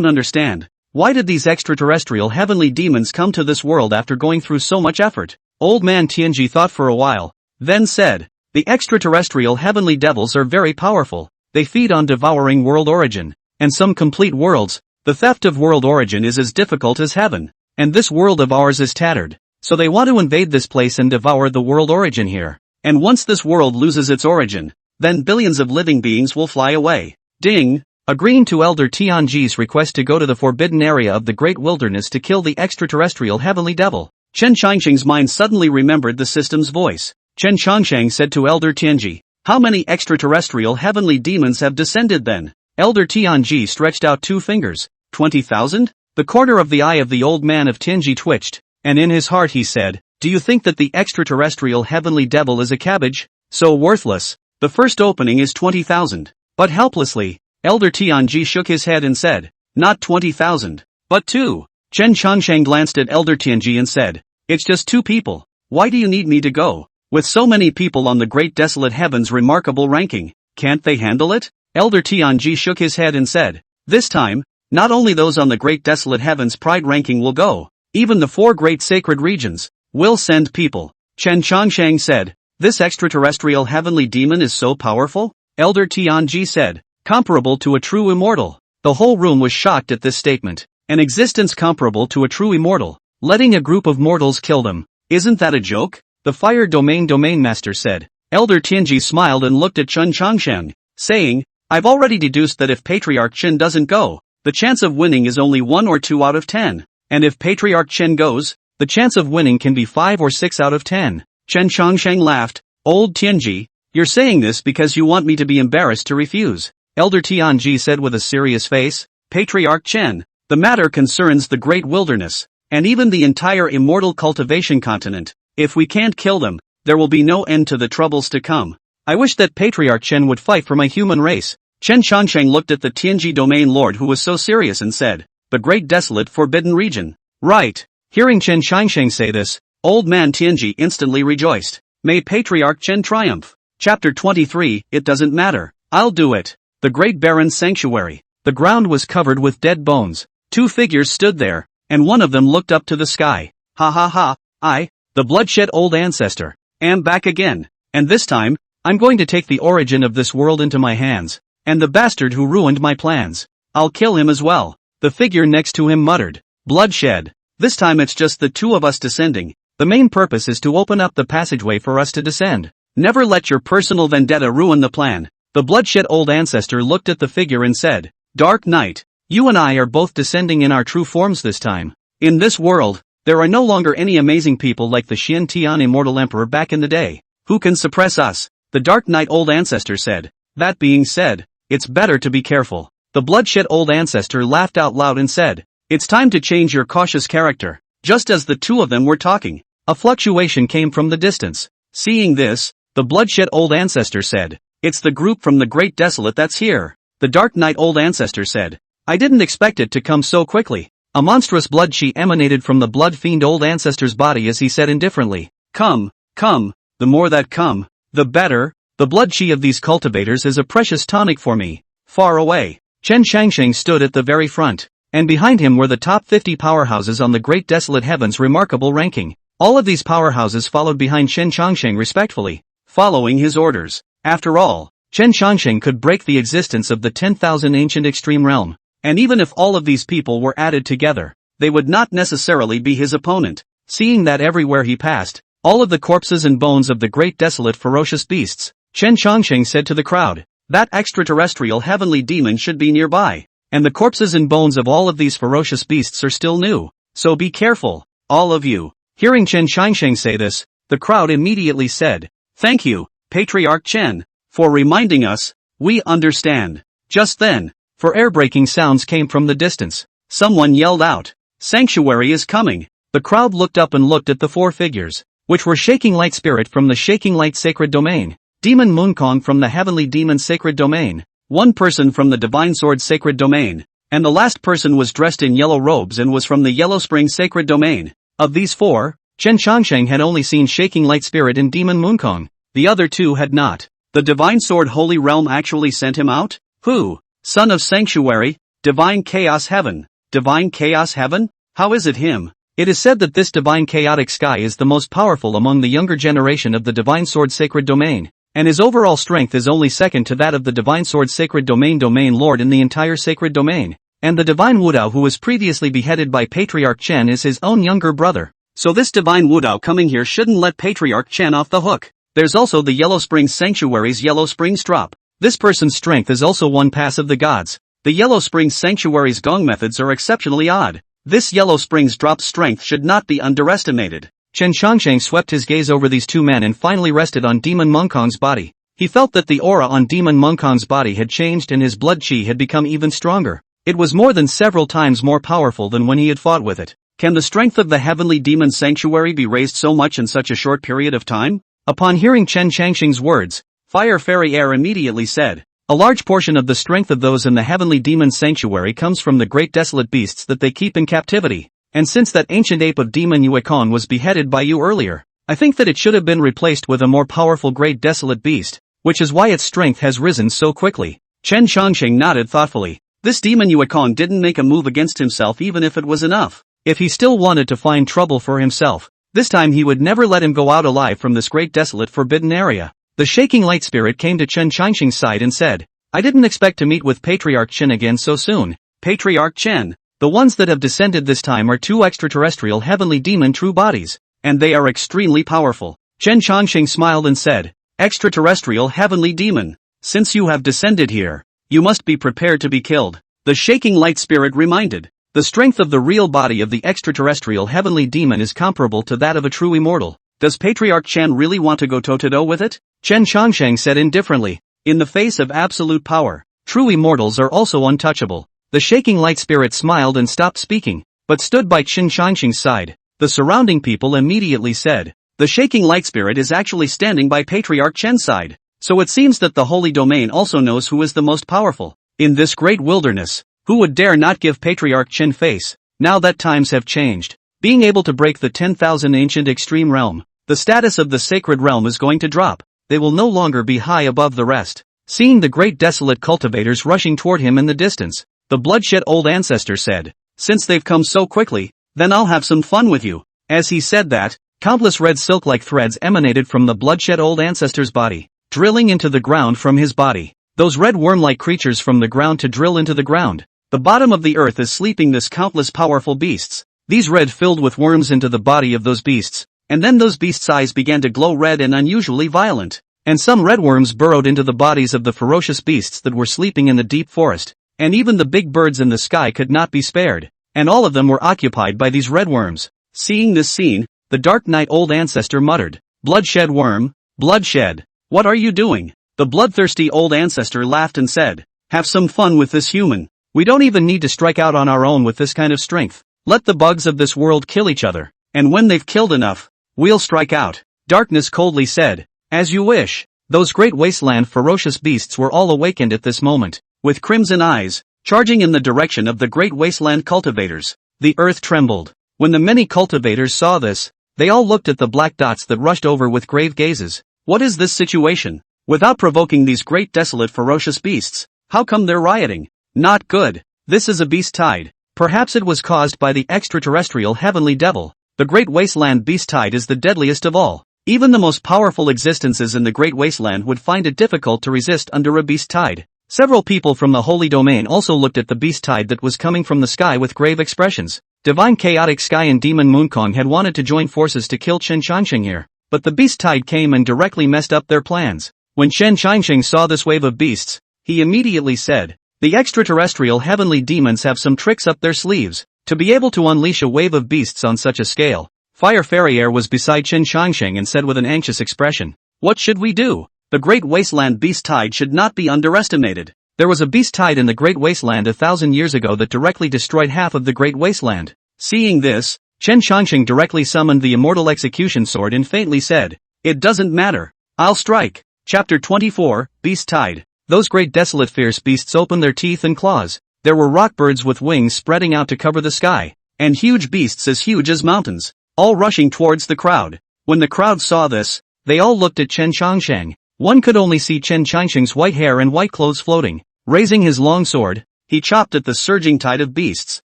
understand. Why did these extraterrestrial heavenly demons come to this world after going through so much effort? Old man Tianji thought for a while, then said, The extraterrestrial heavenly devils are very powerful. They feed on devouring world origin, and some complete worlds. The theft of world origin is as difficult as heaven, and this world of ours is tattered. So they want to invade this place and devour the world origin here. And once this world loses its origin, then billions of living beings will fly away. Ding! Agreeing to Elder Tianji's request to go to the forbidden area of the great wilderness to kill the extraterrestrial heavenly devil, Chen Changsheng's mind suddenly remembered the system's voice. Chen Changsheng said to Elder Tianji, How many extraterrestrial heavenly demons have descended then? Elder Tianji stretched out 2 fingers. 20,000? The corner of the eye of the old man of Tianji twitched, and in his heart he said, Do you think that the extraterrestrial heavenly devil is a cabbage? So worthless. The first opening is 20,000. But helplessly, Elder Tianji shook his head and said, Not 20,000, but 2. Chen Changsheng glanced at Elder Tianji and said, It's just 2 people. Why do you need me to go? With so many people on the great desolate heaven's remarkable ranking, can't they handle it? Elder Tianji shook his head and said, This time, not only those on the great desolate heaven's pride ranking will go, even the 4 great sacred regions will send people. Chen Changsheng said, This extraterrestrial heavenly demon is so powerful? Elder Tianji said, Comparable to a true immortal. The whole room was shocked at this statement. An existence comparable to a true immortal, letting a group of mortals kill them. Isn't that a joke? The fire domain master said. Elder Tianji smiled and looked at Chen Changsheng, saying, I've already deduced that if Patriarch Chen doesn't go, the chance of winning is only 1 or 2 out of 10. And if Patriarch Chen goes, the chance of winning can be 5 or 6 out of 10. Chen Changsheng laughed. Old Tianji, you're saying this because you want me to be embarrassed to refuse. Elder Tianji said with a serious face, Patriarch Chen, the matter concerns the great wilderness, and even the entire immortal cultivation continent. If we can't kill them, there will be no end to the troubles to come. I wish that Patriarch Chen would fight for my human race. Chen Changsheng looked at the Tianji domain lord who was so serious and said, The great desolate forbidden region. Right. Hearing Chen Changsheng say this, old man Tianji instantly rejoiced. May Patriarch Chen triumph. Chapter 23, It doesn't matter. I'll do it. The Great Baron's Sanctuary. The ground was covered with dead bones. 2 figures stood there, and one of them looked up to the sky. Ha ha ha, I, the bloodshed old ancestor, am back again, and this time, I'm going to take the origin of this world into my hands, and the bastard who ruined my plans. I'll kill him as well. The figure next to him muttered. Bloodshed. This time it's just the two of us descending. The main purpose is to open up the passageway for us to descend. Never let your personal vendetta ruin the plan. The bloodshed old ancestor looked at the figure and said, Dark Knight, you and I are both descending in our true forms this time. In this world, there are no longer any amazing people like the Xian Tian immortal emperor back in the day. Who can suppress us? The Dark Knight old ancestor said. That being said, it's better to be careful. The bloodshed old ancestor laughed out loud and said, It's time to change your cautious character. Just as the two of them were talking, a fluctuation came from the distance. Seeing this, the bloodshed old ancestor said, It's the group from the Great Desolate that's here. The Dark Knight old ancestor said, I didn't expect it to come so quickly. A monstrous blood chi emanated from the blood fiend old ancestor's body as he said indifferently, Come, come, the more that come, the better. The blood chi of these cultivators is a precious tonic for me. Far away, Chen Shangsheng stood at the very front, and behind him were the top 50 powerhouses on the Great Desolate Heaven's remarkable ranking. All of these powerhouses followed behind Chen Shangsheng respectfully, following his orders. After all, Chen Shangsheng could break the existence of the 10,000 ancient extreme realm, and even if all of these people were added together, they would not necessarily be his opponent. Seeing that everywhere he passed, all of the corpses and bones of the great desolate ferocious beasts, Chen Shangsheng said to the crowd, that extraterrestrial heavenly demon should be nearby, and the corpses and bones of all of these ferocious beasts are still new, so be careful, all of you. Hearing Chen Shangsheng say this, the crowd immediately said, Thank you, Patriarch Chen, for reminding us. We understand. Just then, for air-breaking sounds came from the distance. Someone yelled out, Sanctuary is coming. The crowd looked up and looked at the four figures, which were Shaking Light Spirit from the Shaking Light Sacred Domain, Demon Moonkong from the Heavenly Demon Sacred Domain, one person from the Divine Sword Sacred Domain, and the last person was dressed in yellow robes and was from the Yellow Spring Sacred Domain. Of these four, Chen Shangsheng had only seen Shaking Light Spirit and Demon Moonkong. The other two had not. The Divine Sword Holy Realm actually sent him out? Who? Son of Sanctuary, Divine Chaos Heaven. Divine Chaos Heaven? How is it him? It is said that this Divine Chaotic Sky is the most powerful among the younger generation of the Divine Sword Sacred Domain, and his overall strength is only second to that of the Divine Sword Sacred Domain Lord in the entire Sacred Domain, and the Divine Wudao who was previously beheaded by Patriarch Chen is his own younger brother. So this Divine Wudao coming here shouldn't let Patriarch Chen off the hook. There's also the Yellow Springs Sanctuary's Yellow Springs Drop. This person's strength is also one pass of the gods. The Yellow Springs Sanctuary's gong methods are exceptionally odd. This Yellow Springs Drop's strength should not be underestimated. Chen Shangsheng swept his gaze over these two men and finally rested on Demon Moonkong's body. He felt that the aura on Demon Moonkong's body had changed and his blood chi had become even stronger. It was more than several times more powerful than when he had fought with it. Can the strength of the Heavenly Demon Sanctuary be raised so much in such a short period of time? Upon hearing Chen Shangsheng's words, Fire Fairy Air immediately said, a large portion of the strength of those in the Heavenly Demon Sanctuary comes from the great desolate beasts that they keep in captivity, and since that ancient ape of Demon Yuekon was beheaded by you earlier, I think that it should have been replaced with a more powerful great desolate beast, which is why its strength has risen so quickly. Chen Shangsheng nodded thoughtfully. This Demon Yuekon didn't make a move against himself even if it was enough. If he still wanted to find trouble for himself, this time he would never let him go out alive from this great desolate forbidden area. The Shaking Light Spirit came to Chen Shangsheng's side and said, I didn't expect to meet with Patriarch Chen again so soon. Patriarch Chen, the ones that have descended this time are two extraterrestrial heavenly demon true bodies, and they are extremely powerful. Chen Shangsheng smiled and said, extraterrestrial heavenly demon, since you have descended here, you must be prepared to be killed. The Shaking Light Spirit reminded, the strength of the real body of the extraterrestrial heavenly demon is comparable to that of a true immortal. Does Patriarch Chen really want to go toe-to-toe with it? Chen Shangsheng said indifferently. In the face of absolute power, true immortals are also untouchable. The Shaking Light Spirit smiled and stopped speaking, but stood by Chen Shangsheng's side. The surrounding people immediately said, the Shaking Light Spirit is actually standing by Patriarch Chen's side. So it seems that the Holy Domain also knows who is the most powerful. In this great wilderness, who would dare not give Patriarch Chen face? Now that times have changed. Being able to break the 10,000 ancient extreme realm, the status of the sacred realm is going to drop. They will no longer be high above the rest. Seeing the great desolate cultivators rushing toward him in the distance, the bloodshed old ancestor said, since they've come so quickly, then I'll have some fun with you. As he said that, countless red silk-like threads emanated from the bloodshed old ancestor's body, drilling into the ground from his body. Those red worm-like creatures from the ground to drill into the ground. The bottom of the earth is sleeping this countless powerful beasts. These red filled with worms into the body of those beasts, and then those beasts' eyes began to glow red and unusually violent. And some red worms burrowed into the bodies of the ferocious beasts that were sleeping in the deep forest, and even the big birds in the sky could not be spared, and all of them were occupied by these red worms. Seeing this scene, the Dark Knight Old Ancestor muttered, "Bloodshed worm, bloodshed. What are you doing?" The bloodthirsty old ancestor laughed and said, "Have some fun with this human. We don't even need to strike out on our own with this kind of strength. Let the bugs of this world kill each other, and when they've killed enough, we'll strike out." Darkness coldly said, "As you wish." Those great wasteland ferocious beasts were all awakened at this moment, with crimson eyes, charging in the direction of the great wasteland cultivators. The earth trembled. When the many cultivators saw this, they all looked at the black dots that rushed over with grave gazes. What is this situation? Without provoking these great desolate ferocious beasts, how come they're rioting? Not good. This is a beast tide. Perhaps it was caused by the extraterrestrial heavenly devil. The great wasteland beast tide is the deadliest of all. Even the most powerful existences in the great wasteland would find it difficult to resist under a beast tide. Several people from the holy domain also looked at the beast tide that was coming from the sky with grave expressions. Divine Chaotic Sky and Demon Moonkong had wanted to join forces to kill Chen Changsheng here, but the beast tide came and directly messed up their plans. When Chen Changsheng saw this wave of beasts, he immediately said, "The extraterrestrial heavenly demons have some tricks up their sleeves, to be able to unleash a wave of beasts on such a scale." Fire Ferrier was beside Chen Changsheng and said with an anxious expression, "What should we do? The great wasteland beast tide should not be underestimated. There was a beast tide in the great wasteland 1,000 years ago that directly destroyed half of the great wasteland." Seeing this, Chen Changsheng directly summoned the immortal execution sword and faintly said, "It doesn't matter. I'll strike." Chapter 24, Beast Tide. Those great desolate fierce beasts opened their teeth and claws. There were rock birds with wings spreading out to cover the sky, and huge beasts as huge as mountains, all rushing towards the crowd. When the crowd saw this, they all looked at Chen Changsheng. One could only see Chen Changsheng's white hair and white clothes floating. Raising his long sword, he chopped at the surging tide of beasts.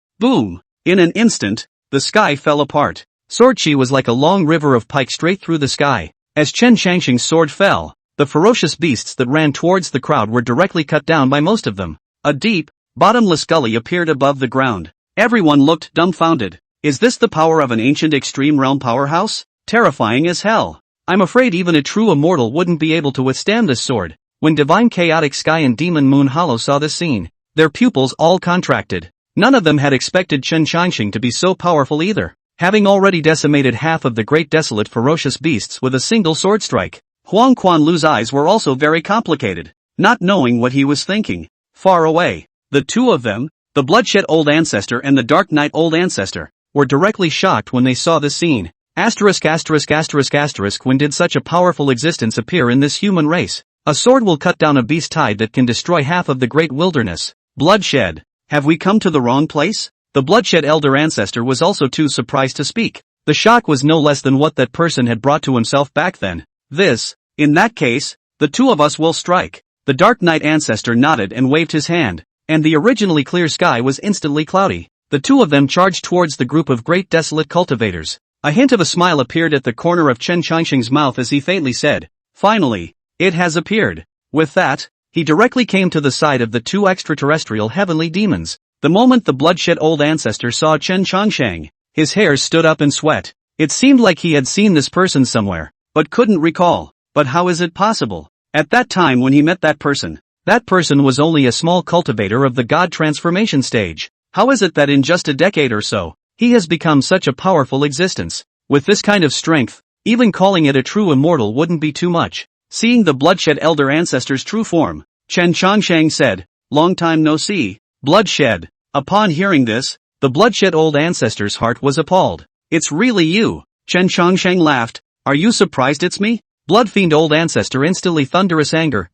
Boom! In an instant, the sky fell apart. Sword Chi was like a long river of pike straight through the sky. As Chen Changsheng's sword fell, the ferocious beasts that ran towards the crowd were directly cut down by most of them. A deep, bottomless gully appeared above the ground. Everyone looked dumbfounded. Is this the power of an ancient extreme realm powerhouse? Terrifying as hell. I'm afraid even a true immortal wouldn't be able to withstand this sword. When Divine Chaotic Sky and Demon Moon Hollow saw this scene, their pupils all contracted. None of them had expected Chen Changsheng to be so powerful either, having already decimated half of the great desolate ferocious beasts with a single sword strike. Huang Quanlu's eyes were also very complicated, not knowing what he was thinking. Far away, the two of them, the Bloodshed Old Ancestor and the Dark Knight Old Ancestor, were directly shocked when they saw this scene. When did such a powerful existence appear in this human race? A sword will cut down a beast tide that can destroy half of the great wilderness. Bloodshed. Have we come to the wrong place? The Bloodshed Elder Ancestor was also too surprised to speak. The shock was no less than what that person had brought to himself back then. In that case, the two of us will strike. The Dark Knight Ancestor nodded and waved his hand, and the originally clear sky was instantly cloudy. The two of them charged towards the group of great desolate cultivators. A hint of a smile appeared at the corner of Chen Changsheng's mouth as he faintly said, "Finally, it has appeared." With that, he directly came to the side of the two extraterrestrial heavenly demons. The moment the Bloodshed Old Ancestor saw Chen Changsheng, his hairs stood up in sweat. It seemed like he had seen this person somewhere, but couldn't recall. But how is it possible? At that time when he met that person was only a small cultivator of the God transformation stage. How is it that in just a decade or so, he has become such a powerful existence? With this kind of strength, even calling it a true immortal wouldn't be too much. Seeing the Bloodshed Elder Ancestor's true form, Chen Changsheng said, "Long time no see, Bloodshed." Upon hearing this, the Bloodshed Old Ancestor's heart was appalled. "It's really you." Chen Changsheng laughed. "Are you surprised it's me?" Bloodfiend Old Ancestor instantly thunderous anger,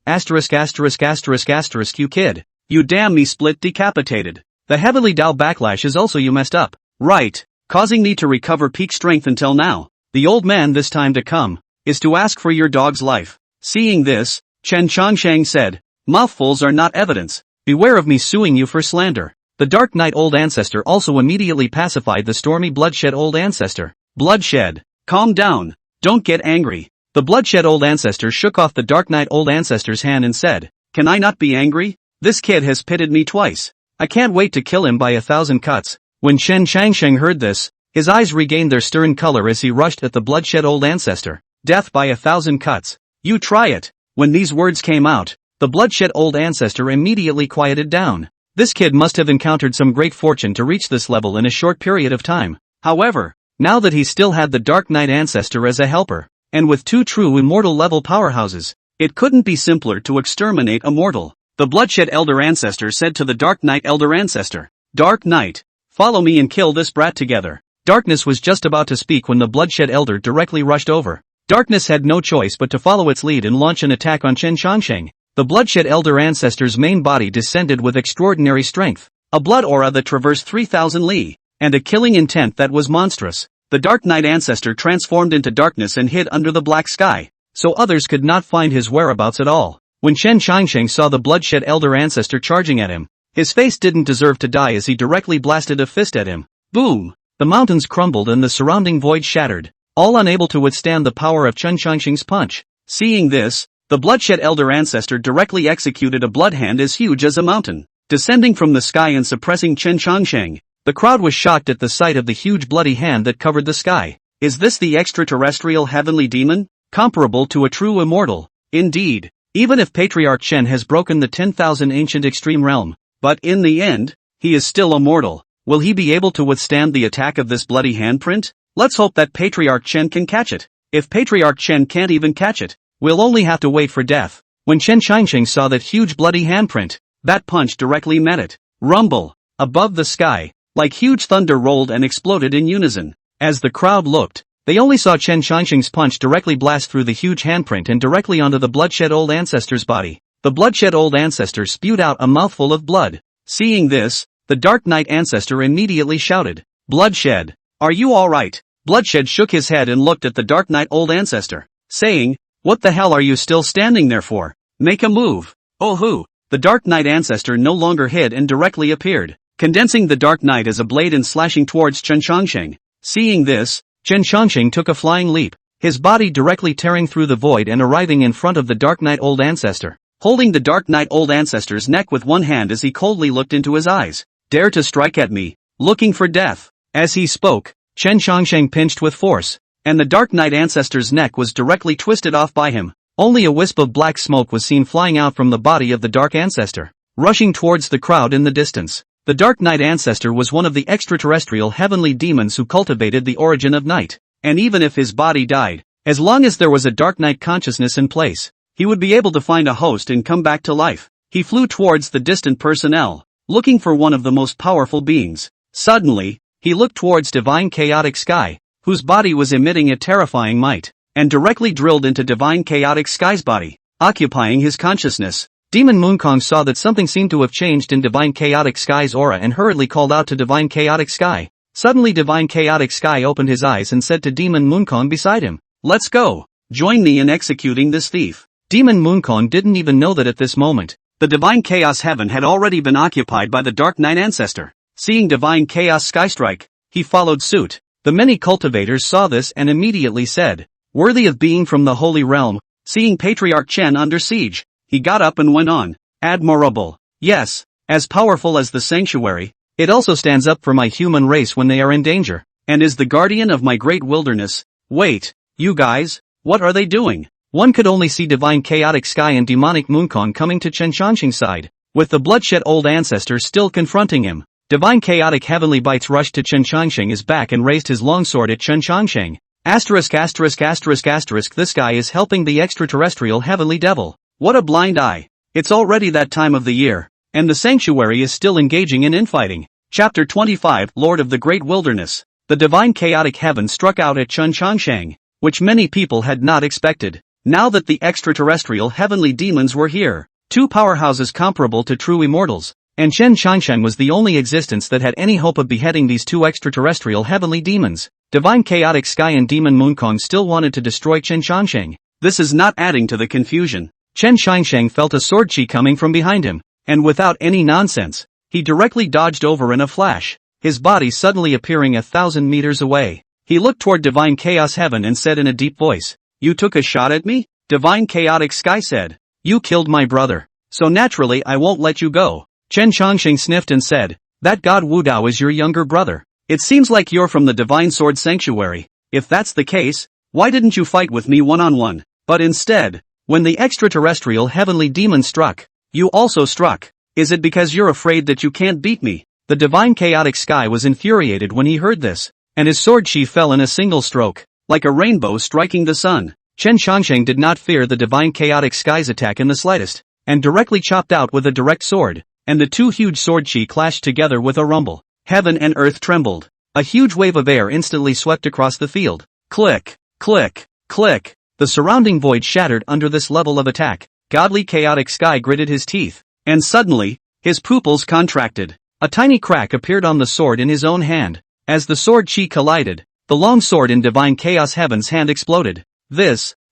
you kid. You damn me split decapitated. The Heavenly Dao backlash is also you messed up. Right, causing me to recover peak strength until now. The old man this time to come, is to ask for your dog's life. Seeing this, Chen Changsheng said, "Mouthfuls are not evidence. Beware of me suing you for slander." The Dark Knight Old Ancestor also immediately pacified the stormy Bloodshed Old Ancestor. "Bloodshed, calm down. Don't get angry." The Bloodshed Old Ancestor shook off the Dark Knight Old Ancestor's hand and said, "Can I not be angry? This kid has pitted me twice. I can't wait to kill him by 1,000 cuts. When Chen Changsheng heard this, his eyes regained their stern color as he rushed at the bloodshed old ancestor. Death by 1,000 cuts. You try it. When these words came out, the bloodshed old ancestor immediately quieted down. This kid must have encountered some great fortune to reach this level in a short period of time. However, now that he still had the Dark Knight ancestor as a helper, and with 2 true immortal level powerhouses, it couldn't be simpler to exterminate a mortal. The bloodshed elder ancestor said to the Dark Knight elder ancestor, Dark Knight, follow me and kill this brat together. Darkness was just about to speak when the bloodshed elder directly rushed over. Darkness had no choice but to follow its lead and launch an attack on Chen Changsheng. The bloodshed elder ancestor's main body descended with extraordinary strength, a blood aura that traversed 3,000 li, and a killing intent that was monstrous. The Dark Knight ancestor transformed into darkness and hid under the black sky, so others could not find his whereabouts at all. When Chen Changsheng saw the bloodshed elder ancestor charging at him, his face didn't deserve to die as he directly blasted a fist at him. Boom! The mountains crumbled and the surrounding void shattered, all unable to withstand the power of Chen Changsheng's punch. Seeing this, the bloodshed elder ancestor directly executed a blood hand as huge as a mountain, descending from the sky and suppressing Chen Changsheng. The crowd was shocked at the sight of the huge bloody hand that covered the sky. Is this the extraterrestrial heavenly demon, comparable to a true immortal? Indeed, even if Patriarch Chen has broken the 10,000 ancient extreme realm, but in the end, he is still immortal. Will he be able to withstand the attack of this bloody handprint? Let's hope that Patriarch Chen can catch it. If Patriarch Chen can't even catch it, we'll only have to wait for death. When Chen Changsheng saw that huge bloody handprint, that punch directly met it. Rumble! Above the sky, like huge thunder rolled and exploded in unison. As the crowd looked, they only saw Chen Changsheng's punch directly blast through the huge handprint and directly onto the bloodshed old ancestor's body. The bloodshed old ancestor spewed out a mouthful of blood. Seeing this, the Dark Knight ancestor immediately shouted, Bloodshed, are you alright? Bloodshed shook his head and looked at the Dark Knight old ancestor, saying, what the hell are you still standing there for? Make a move. Oh hoo! The Dark Knight ancestor no longer hid and directly appeared, condensing the Dark Knight as a blade and slashing towards Chen Changsheng. Seeing this, Chen Changsheng took a flying leap, his body directly tearing through the void and arriving in front of the Dark Knight old ancestor, holding the Dark Knight old ancestor's neck with one hand as he coldly looked into his eyes. Dare to strike at me, looking for death. As he spoke, Chen Changsheng pinched with force, and the Dark Knight ancestor's neck was directly twisted off by him. Only a wisp of black smoke was seen flying out from the body of the Dark Ancestor, rushing towards the crowd in the distance. The Dark Knight ancestor was one of the extraterrestrial heavenly demons who cultivated the origin of night, and even if his body died, as long as there was a Dark Knight consciousness in place, he would be able to find a host and come back to life. He flew towards the distant personnel, looking for one of the most powerful beings. Suddenly, he looked towards Divine Chaotic Sky, whose body was emitting a terrifying might, and directly drilled into Divine Chaotic Sky's body, occupying his consciousness. Demon Moonkong saw that something seemed to have changed in Divine Chaotic Sky's aura and hurriedly called out to Divine Chaotic Sky. Suddenly Divine Chaotic Sky opened his eyes and said to Demon Moonkong beside him, Let's go! Join me in executing this thief. Demon Moonkong didn't even know that at this moment, the Divine Chaos Heaven had already been occupied by the Dark Knight Ancestor. Seeing Divine Chaos Skystrike, he followed suit. The many cultivators saw this and immediately said, Worthy of being from the Holy Realm. Seeing Patriarch Chen under siege, he got up and went on. Admirable. Yes, as powerful as the sanctuary, it also stands up for my human race when they are in danger, and is the guardian of my great wilderness. Wait, you guys, what are they doing? One could only see Divine Chaotic Sky and Demonic Moonkong coming to Chen Changsheng's side, with the bloodshed old ancestor still confronting him. Divine Chaotic Heavenly Bites rushed to Chen Changsheng's back and raised his longsword at Chen Changsheng. This guy is helping the extraterrestrial heavenly devil. What a blind eye. It's already that time of the year, and the sanctuary is still engaging in infighting. Chapter 25, Lord of the Great Wilderness. The Divine Chaotic Heaven struck out at Chen Changsheng, which many people had not expected. Now that the extraterrestrial heavenly demons were here, two powerhouses comparable to true immortals, and Chen Changsheng was the only existence that had any hope of beheading these two extraterrestrial heavenly demons. Divine Chaotic Sky and Demon Moonkong still wanted to destroy Chen Changsheng. This is not adding to the confusion. Chen Changsheng felt a sword chi coming from behind him, and without any nonsense, he directly dodged over in a flash, his body suddenly appearing 1,000 meters away. He looked toward Divine Chaos Heaven and said in a deep voice, You took a shot at me? Divine Chaotic Sky said, You killed my brother, so naturally I won't let you go. Chen Chongqing sniffed and said, that god Wu Dao is your younger brother. It seems like you're from the Divine Sword Sanctuary. If that's the case, why didn't you fight with me one-on-one? But instead, when the extraterrestrial heavenly demon struck, you also struck. Is it because you're afraid that you can't beat me? The divine chaotic sky was infuriated when he heard this, and his sword sheath fell in a single stroke, like a rainbow striking the sun. Chen Chongqing did not fear the divine chaotic sky's attack in the slightest, and directly chopped out with a direct sword, and the two huge sword chi clashed together with a rumble. Heaven and earth trembled. A huge wave of air instantly swept across the field. Click, click, click. The surrounding void shattered under this level of attack. Godly chaotic sky gritted his teeth, and suddenly, his pupils contracted. A tiny crack appeared on the sword in his own hand. As the sword chi collided, the long sword in Divine Chaos Heaven's hand exploded.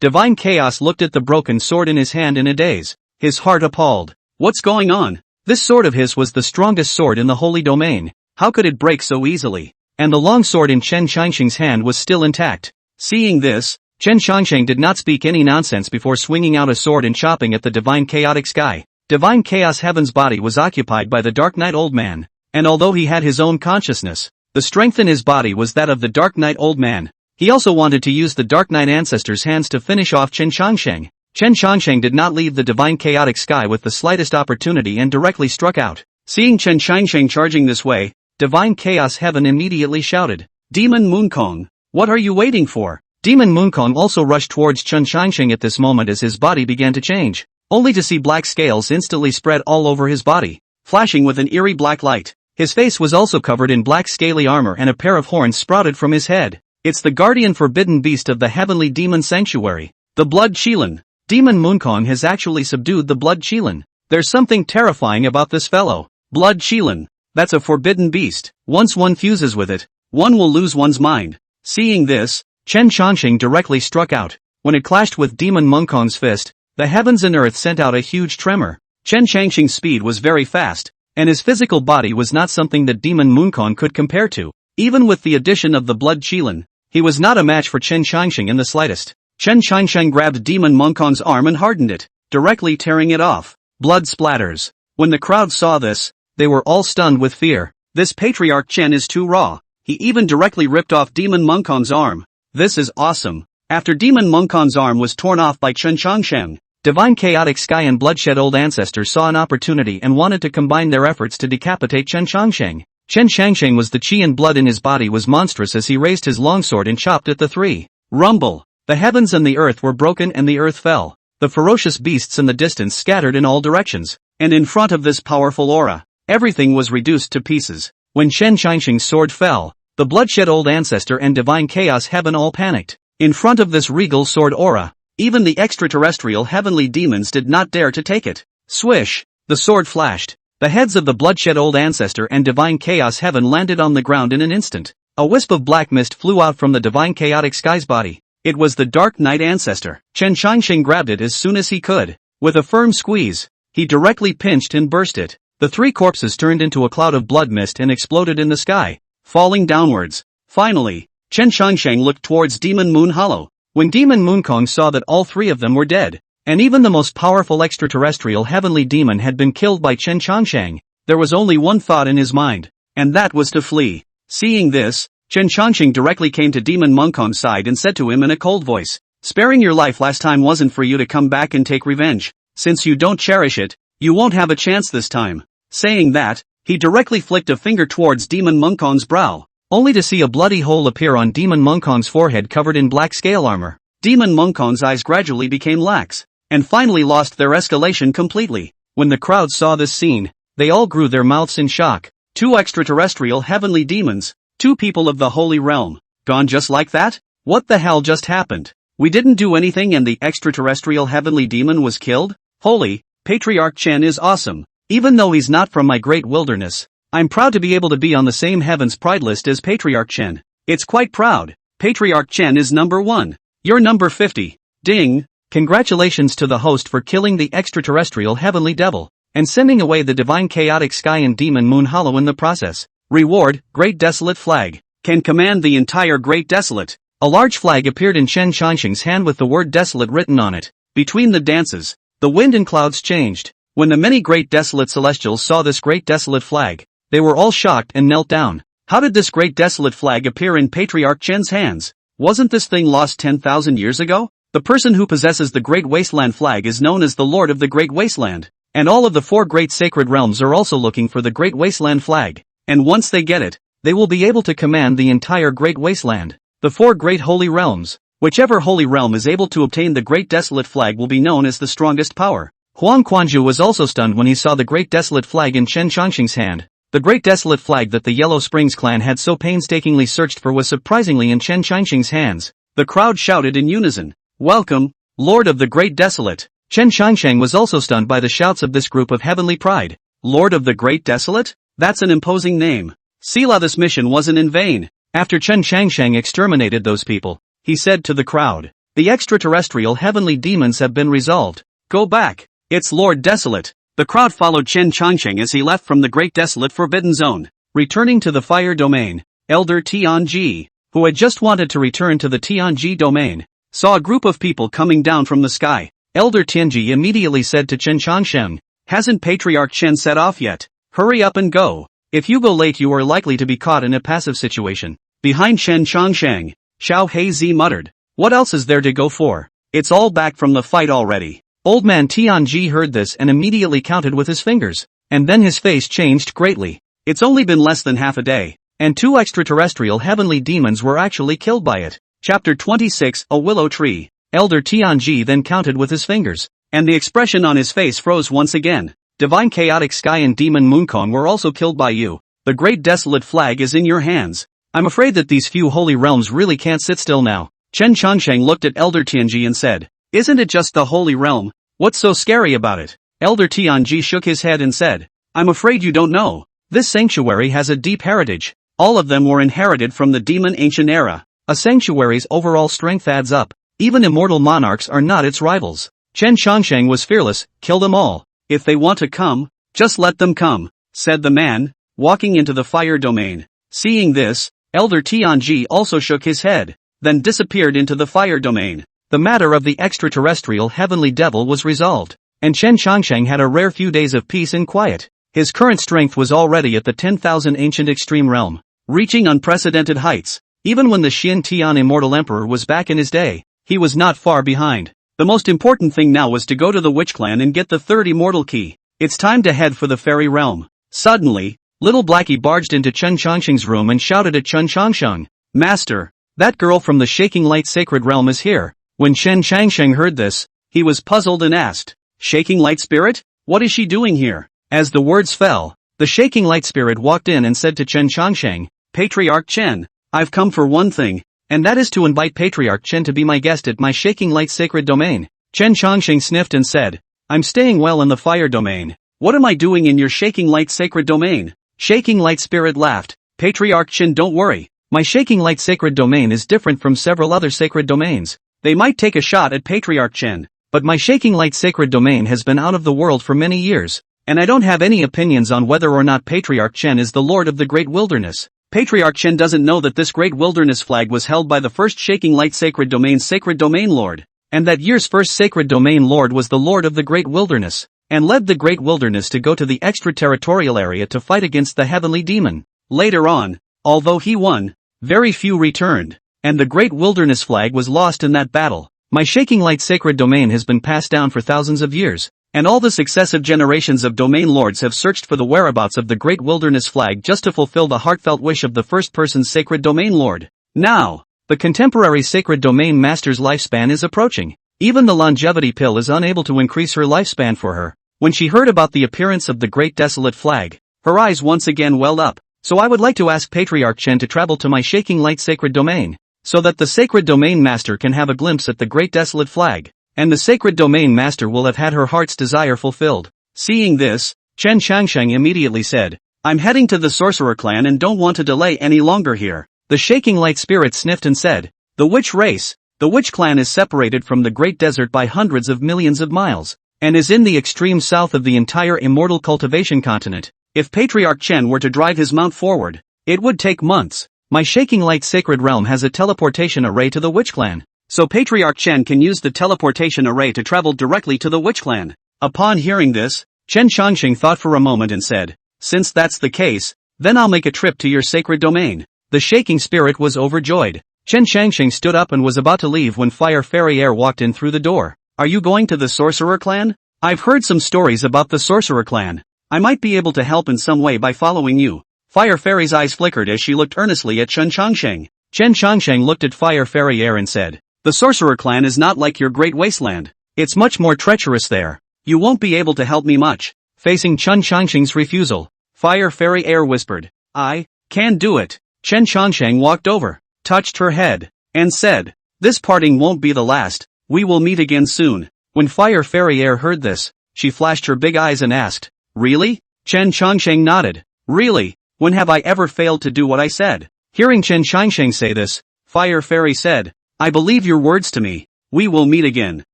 Divine Chaos looked at the broken sword in his hand in a daze, his heart appalled. What's going on? This sword of his was the strongest sword in the holy domain. How could it break so easily? And the long sword in Chen Chongqing's hand was still intact. Seeing this, Chen Chongqing did not speak any nonsense before swinging out a sword and chopping at the divine chaotic sky. Divine Chaos Heaven's body was occupied by the Dark Knight Old Man, and although he had his own consciousness, the strength in his body was that of the Dark Knight Old Man. He also wanted to use the Dark Knight Ancestor's hands to finish off Chen Chongqing. Chen Chongqing did not leave the divine chaotic sky with the slightest opportunity and directly struck out. Seeing Chen Chongqing charging this way, Divine Chaos Heaven immediately shouted, Demon Moonkong, what are you waiting for? Demon Moonkong also rushed towards Chen Chongqing at this moment as his body began to change, only to see black scales instantly spread all over his body, flashing with an eerie black light. His face was also covered in black scaly armor and a pair of horns sprouted from his head. It's the guardian forbidden beast of the heavenly demon sanctuary, the Blood Qilin. Demon Moonkong has actually subdued the Blood Qilin. There's something terrifying about this fellow. Blood Qilin. That's a forbidden beast. Once one fuses with it, one will lose one's mind. Seeing this, Chen Chongqing directly struck out. When it clashed with Demon Moonkong's fist, the heavens and earth sent out a huge tremor. Chen Chongqing's speed was very fast, and his physical body was not something that Demon Moonkong could compare to. Even with the addition of the Blood Qilin, he was not a match for Chen Chongqing in the slightest. Chen Chongqing grabbed Demon Moonkong's arm and hardened it, directly tearing it off. Blood splatters. When the crowd saw this, they were all stunned with fear. This Patriarch Chen is too raw. He even directly ripped off Demon Moonkong's arm. This is awesome. After Demon Moonkong's arm was torn off by Chen Chongqing, Divine Chaotic Sky and Bloodshed Old Ancestor saw an opportunity and wanted to combine their efforts to decapitate Chen Chongqing. Chen Chongqing was the chi and blood in his body was monstrous as he raised his longsword and chopped at the three. Rumble. The heavens and the earth were broken and the earth fell. The ferocious beasts in the distance scattered in all directions, and in front of this powerful aura, everything was reduced to pieces. When Chen Chongqing's sword fell, the Bloodshed Old Ancestor and Divine Chaos Heaven all panicked. In front of this regal sword aura, even the extraterrestrial heavenly demons did not dare to take it. Swish! The sword flashed. The heads of the Bloodshed Old Ancestor and Divine Chaos Heaven landed on the ground in an instant. A wisp of black mist flew out from the Divine Chaotic Sky's body. It was the Dark Knight Ancestor. Chen Chongqing grabbed it as soon as he could. With a firm squeeze, he directly pinched and burst it. The three corpses turned into a cloud of blood mist and exploded in the sky, falling downwards. Finally, Chen Chongqing looked towards Demon Moon Hollow. When Demon Moonkong saw that all three of them were dead, and even the most powerful extraterrestrial heavenly demon had been killed by Chen Chongqing, there was only one thought in his mind, and that was to flee. Seeing this, Chen Chongqing directly came to Demon Moonkong's side and said to him in a cold voice, sparing your life last time wasn't for you to come back and take revenge. Since you don't cherish it, you won't have a chance this time. Saying that, he directly flicked a finger towards Demon Moonkong's brow, only to see a bloody hole appear on Demon Moonkong's forehead covered in black scale armor. Demon Moonkong's eyes gradually became lax, and finally lost their escalation completely. When the crowd saw this scene, they all grew their mouths in shock. Two extraterrestrial heavenly demons, two people of the holy realm, gone just like that? What the hell just happened? We didn't do anything and the extraterrestrial heavenly demon was killed? Holy, Patriarch Chen is awesome. Even though he's not from my great wilderness, I'm proud to be able to be on the same Heaven's Pride list as Patriarch Chen. It's quite proud. Patriarch Chen is number 1. You're number 50. Ding! Congratulations to the host for killing the extraterrestrial heavenly devil, and sending away the divine chaotic sky and demon moon hollow in the process. Reward, Great Desolate Flag. Can command the entire Great Desolate. A large flag appeared in Chen Chongqing's hand with the word desolate written on it. Between the dances, the wind and clouds changed. When the many great desolate celestials saw this great desolate flag, they were all shocked and knelt down. How did this great desolate flag appear in Patriarch Chen's hands? Wasn't this thing lost 10,000 years ago? The person who possesses the Great Wasteland flag is known as the Lord of the Great Wasteland. And all of the 4 great sacred realms are also looking for the Great Wasteland flag. And once they get it, they will be able to command the entire Great Wasteland. The 4 great holy realms. Whichever holy realm is able to obtain the Great Desolate flag will be known as the strongest power. Huang Quanzhu was also stunned when he saw the Great Desolate flag in Chen Chongqing's hand. The Great Desolate flag that the Yellow Springs clan had so painstakingly searched for was surprisingly in Chen Chongqing's hands. The crowd shouted in unison, "Welcome, Lord of the Great Desolate." Chen Chongqing was also stunned by the shouts of this group of heavenly pride. Lord of the Great Desolate? That's an imposing name. Sila, this mission wasn't in vain. After Chen Chongqing exterminated those people, he said to the crowd, "The extraterrestrial heavenly demons have been resolved. Go back. It's Lord Desolate." The crowd followed Chen Chongqing as he left from the Great Desolate Forbidden Zone. Returning to the Fire Domain, Elder Tianji, who had just wanted to return to the Tianji Domain, saw a group of people coming down from the sky. Elder Tianji immediately said to Chen Chongqing, "Hasn't Patriarch Chen set off yet? Hurry up and go. If you go late you are likely to be caught in a passive situation." Behind Chen Chongqing, Xiao Heizi muttered, "What else is there to go for? It's all back from the fight already." Old man Tianji heard this and immediately counted with his fingers, and then his face changed greatly. It's only been less than half a day, and 2 extraterrestrial heavenly demons were actually killed by it. Chapter 26, A Willow Tree. Elder Tianji then counted with his fingers, and the expression on his face froze once again. Divine Chaotic Sky and Demon Mooncone were also killed by you. The Great Desolate flag is in your hands. I'm afraid that these few holy realms really can't sit still now. Chen Chongqing looked at Elder Tianji and said, "Isn't it just the holy realm? What's so scary about it?" Elder Tianji shook his head and said, "I'm afraid you don't know. This sanctuary has a deep heritage. All of them were inherited from the demon ancient era. A sanctuary's overall strength adds up. Even immortal monarchs are not its rivals." Chen Chongqing was fearless, "Kill them all. If they want to come, just let them come," said the man, walking into the Fire Domain. Seeing this, Elder Tianji also shook his head, then disappeared into the Fire Domain. The matter of the extraterrestrial heavenly devil was resolved, and Chen Chongqing had a rare few days of peace and quiet. His current strength was already at the 10,000 ancient extreme realm, reaching unprecedented heights. Even when the Xin Tian Immortal Emperor was back in his day, he was not far behind. The most important thing now was to go to the Witch Clan and get the 3rd immortal key. It's time to head for the fairy realm. Suddenly, little Blackie barged into Chen Chongqing's room and shouted at Chen Chongqing, "Master, that girl from the Shaking Light Sacred Realm is here." When Chen Chongqing heard this, he was puzzled and asked, "Shaking Light Spirit? What is she doing here?" As the words fell, the Shaking Light Spirit walked in and said to Chen Chongqing, "Patriarch Chen, I've come for one thing, and that is to invite Patriarch Chen to be my guest at my Shaking Light Sacred Domain." Chen Chongqing sniffed and said, "I'm staying well in the Fire Domain. What am I doing in your Shaking Light Sacred Domain?" Shaking Light Spirit laughed, "Patriarch Chen, don't worry. My Shaking Light Sacred Domain is different from several other sacred domains. They might take a shot at Patriarch Chen, but my Shaking Light Sacred Domain has been out of the world for many years, and I don't have any opinions on whether or not Patriarch Chen is the Lord of the Great Wilderness. Patriarch Chen doesn't know that this Great Wilderness flag was held by the first Shaking Light Sacred Domain Lord, and that year's first Sacred Domain Lord was the Lord of the Great Wilderness, and led the Great Wilderness to go to the extraterritorial area to fight against the heavenly demon. Later on, although he won, very few returned, and the Great Wilderness flag was lost in that battle. My Shaking Light Sacred Domain has been passed down for thousands of years, and all the successive generations of domain lords have searched for the whereabouts of the Great Wilderness flag just to fulfill the heartfelt wish of the first person Sacred Domain Lord. Now, the contemporary Sacred Domain Master's lifespan is approaching. Even the longevity pill is unable to increase her lifespan for her. When she heard about the appearance of the Great Desolate flag, her eyes once again welled up. "So I would like to ask Patriarch Chen to travel to my Shaking Light Sacred Domain, so that the Sacred Domain Master can have a glimpse at the Great Desolate flag, and the Sacred Domain Master will have had her heart's desire fulfilled." Seeing this, Chen Chongqing immediately said, "I'm heading to the Sorcerer Clan and don't want to delay any longer here." The Shaking Light Spirit sniffed and said, "The Witch Race, the Witch Clan is separated from the Great Desert by hundreds of millions of miles, and is in the extreme south of the entire immortal cultivation continent. If Patriarch Chen were to drive his mount forward, it would take months. My Shaking Light Sacred Realm has a teleportation array to the Witch Clan, so Patriarch Chen can use the teleportation array to travel directly to the Witch Clan." Upon hearing this, Chen Chongqing thought for a moment and said, since that's the case, then I'll make a trip to your sacred domain. The shaking spirit was overjoyed. Chen Changqing stood up and was about to leave when Fire Fairy Air walked in through the door. Are you going to the Sorcerer Clan? I've heard some stories about the Sorcerer Clan. I might be able to help in some way by following you. Fire Fairy's eyes flickered as she looked earnestly at Chen Chongqing. Chen Chongqing looked at Fire Fairy Air and said, the Sorcerer Clan is not like your great wasteland. It's much more treacherous there. You won't be able to help me much. Facing Chen Chongqing's refusal, Fire Fairy Air whispered, I can do it. Chen Chongqing walked over, touched her head, and said, this parting won't be the last, we will meet again soon. When Fire Fairy Air heard this, she flashed her big eyes and asked, really? Chen Chongqing nodded, really, when have I ever failed to do what I said? Hearing Chen Chongqing say this, Fire Fairy said, I believe your words to me, we will meet again.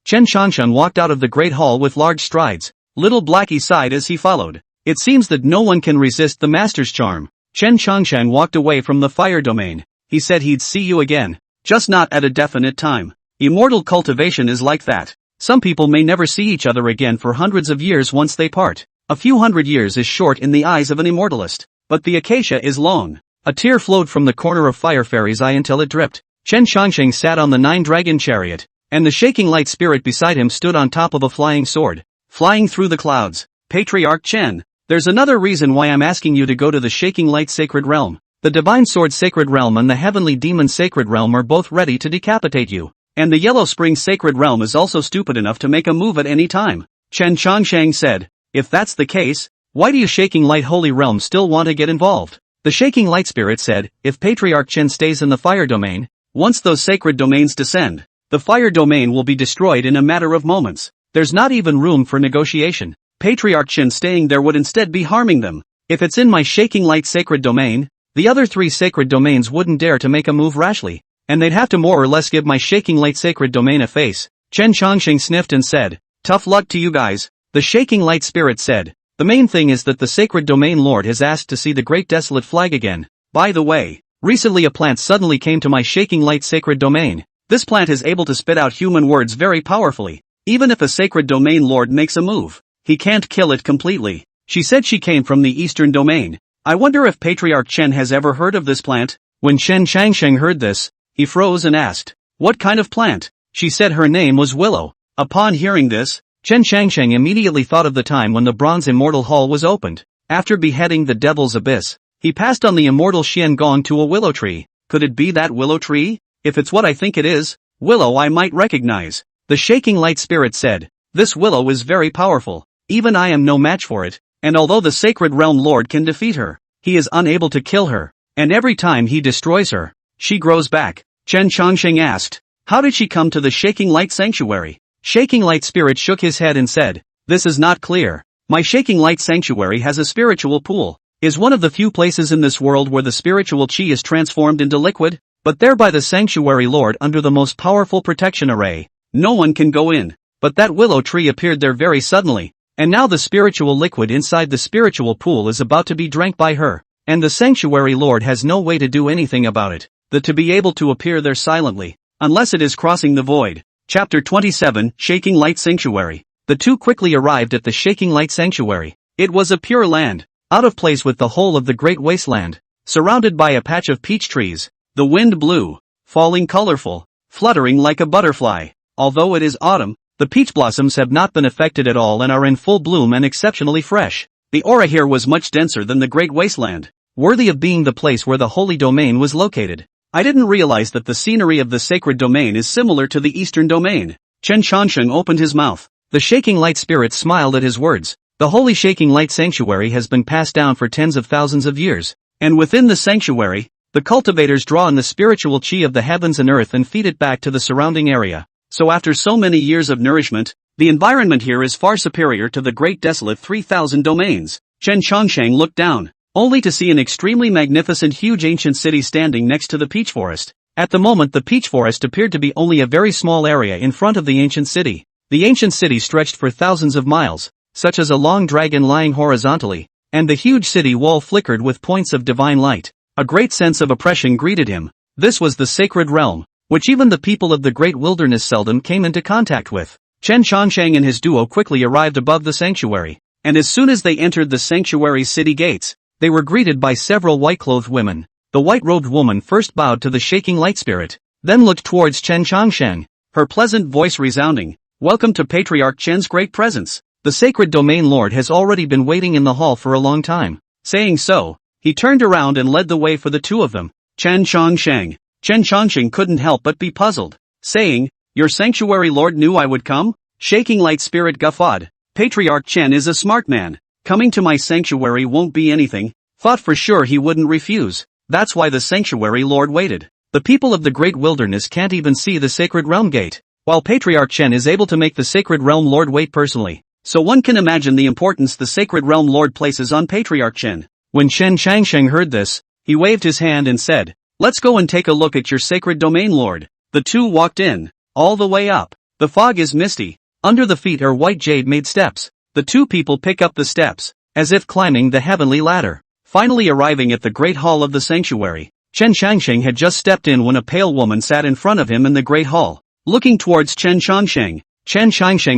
Chen Chongqing walked out of the great hall with large strides. Little Blackie sighed as he followed. It seems that no one can resist the master's charm. Chen Chongqing walked away from the fire domain. He said he'd see you again. Just not at a definite time. Immortal cultivation is like that. Some people may never see each other again for hundreds of years once they part. A few hundred years is short in the eyes of an immortalist. But the acacia is long. A tear flowed from the corner of Fire Fairy's eye until it dripped. Chen Chongqing sat on the 9-dragon chariot, and the shaking light spirit beside him stood on top of a flying sword, flying through the clouds. Patriarch Chen, there's another reason why I'm asking you to go to the Shaking Light Sacred Realm. The Divine Sword Sacred Realm and the Heavenly Demon Sacred Realm are both ready to decapitate you. And the Yellow Spring Sacred Realm is also stupid enough to make a move at any time. Chen Chongqing said, if that's the case, why do you Shaking Light Holy Realm still want to get involved? The Shaking Light Spirit said, if Patriarch Chen stays in the Fire Domain, once those sacred domains descend, the Fire Domain will be destroyed in a matter of moments. There's not even room for negotiation. Patriarch Chen staying there would instead be harming them. If it's in my Shaking Light Sacred Domain, the other 3 sacred domains wouldn't dare to make a move rashly, and they'd have to more or less give my Shaking Light Sacred Domain a face. Chen Chongqing sniffed and said, tough luck to you guys. The Shaking Light Spirit said, the main thing is that the Sacred Domain Lord has asked to see the Great Desolate Flag again. By the way, recently a plant suddenly came to my Shaking Light Sacred Domain. This plant is able to spit out human words very powerfully. Even if a Sacred Domain Lord makes a move, he can't kill it completely. She said she came from the Eastern Domain. I wonder if Patriarch Chen has ever heard of this plant? When Chen Changsheng heard this, he froze and asked, what kind of plant? She said her name was Willow. Upon hearing this, Chen Changsheng immediately thought of the time when the Bronze Immortal Hall was opened. After beheading the Devil's Abyss, he passed on the immortal Xian Gong to a willow tree. Could it be that willow tree? If it's what I think it is, Willow I might recognize. The Shaking Light Spirit said, this Willow is very powerful. Even I am no match for it, and although the Sacred Realm Lord can defeat her, he is unable to kill her, and every time he destroys her, she grows back. Chen Chongqing asked, how did she come to the Shaking Light Sanctuary? Shaking Light Spirit shook his head and said, this is not clear. My Shaking Light Sanctuary has a spiritual pool, is one of the few places in this world where the spiritual chi is transformed into liquid, but there by the Sanctuary Lord under the most powerful protection array, no one can go in. But that willow tree appeared there very suddenly. And now the spiritual liquid inside the spiritual pool is about to be drank by her, and the Sanctuary Lord has no way to do anything about it, to be able to appear there silently, unless it is crossing the void. Chapter 27, Shaking Light Sanctuary. The two quickly arrived at the Shaking Light Sanctuary. It was a pure land, out of place with the whole of the great wasteland, surrounded by a patch of peach trees. The wind blew, falling colorful, fluttering like a butterfly. Although it is autumn, the peach blossoms have not been affected at all and are in full bloom and exceptionally fresh. The aura here was much denser than the Great Wasteland, worthy of being the place where the Holy Domain was located. I didn't realize that the scenery of the Sacred Domain is similar to the Eastern Domain. Chen Chongsheng opened his mouth. The Shaking Light Spirit smiled at his words. The Holy Shaking Light Sanctuary has been passed down for tens of thousands of years, and within the sanctuary, the cultivators draw on the spiritual chi of the heavens and earth and feed it back to the surrounding area. So after so many years of nourishment, the environment here is far superior to the Great Desolate 3000 domains. Chen Chongsheng looked down, only to see an extremely magnificent huge ancient city standing next to the peach forest. At the moment the peach forest appeared to be only a very small area in front of the ancient city. The ancient city stretched for thousands of miles, such as a long dragon lying horizontally, and the huge city wall flickered with points of divine light. A great sense of oppression greeted him. This was the sacred realm, which even the people of the great wilderness seldom came into contact with. Chen Chongsheng and his duo quickly arrived above the sanctuary. and as soon as they entered the sanctuary's city gates, they were greeted by several white-clothed women. The white-robed woman first bowed to the shaking light spirit, then looked towards Chen Changsheng, her pleasant voice resounding, "Welcome to Patriarch Chen's great presence. The sacred domain lord has already been waiting in the hall for a long time." Saying so, he turned around and led the way for the two of them. Chen Changsheng. Chen Changsheng couldn't help but be puzzled, saying, "Your sanctuary lord knew I would come?" Shaking light spirit guffawed. "Patriarch Chen is a smart man. Coming to my sanctuary won't be anything. Thought for sure he wouldn't refuse. That's why the sanctuary lord waited. The people of the great wilderness can't even see the sacred realm gate, while Patriarch Chen is able to make the sacred realm lord wait personally. So one can imagine the importance the sacred realm lord places on Patriarch Chen." When Chen Changsheng heard this, he waved his hand and said, "Let's go and take a look at your sacred domain lord." The two walked in, all the way up. The fog is misty. Under the feet are white jade-made steps. The two people pick up the steps, as if climbing the heavenly ladder. Finally arriving at the great hall of the sanctuary, Chen Changsheng had just stepped in when a pale woman sat in front of him in the great hall. Looking towards Chen Changsheng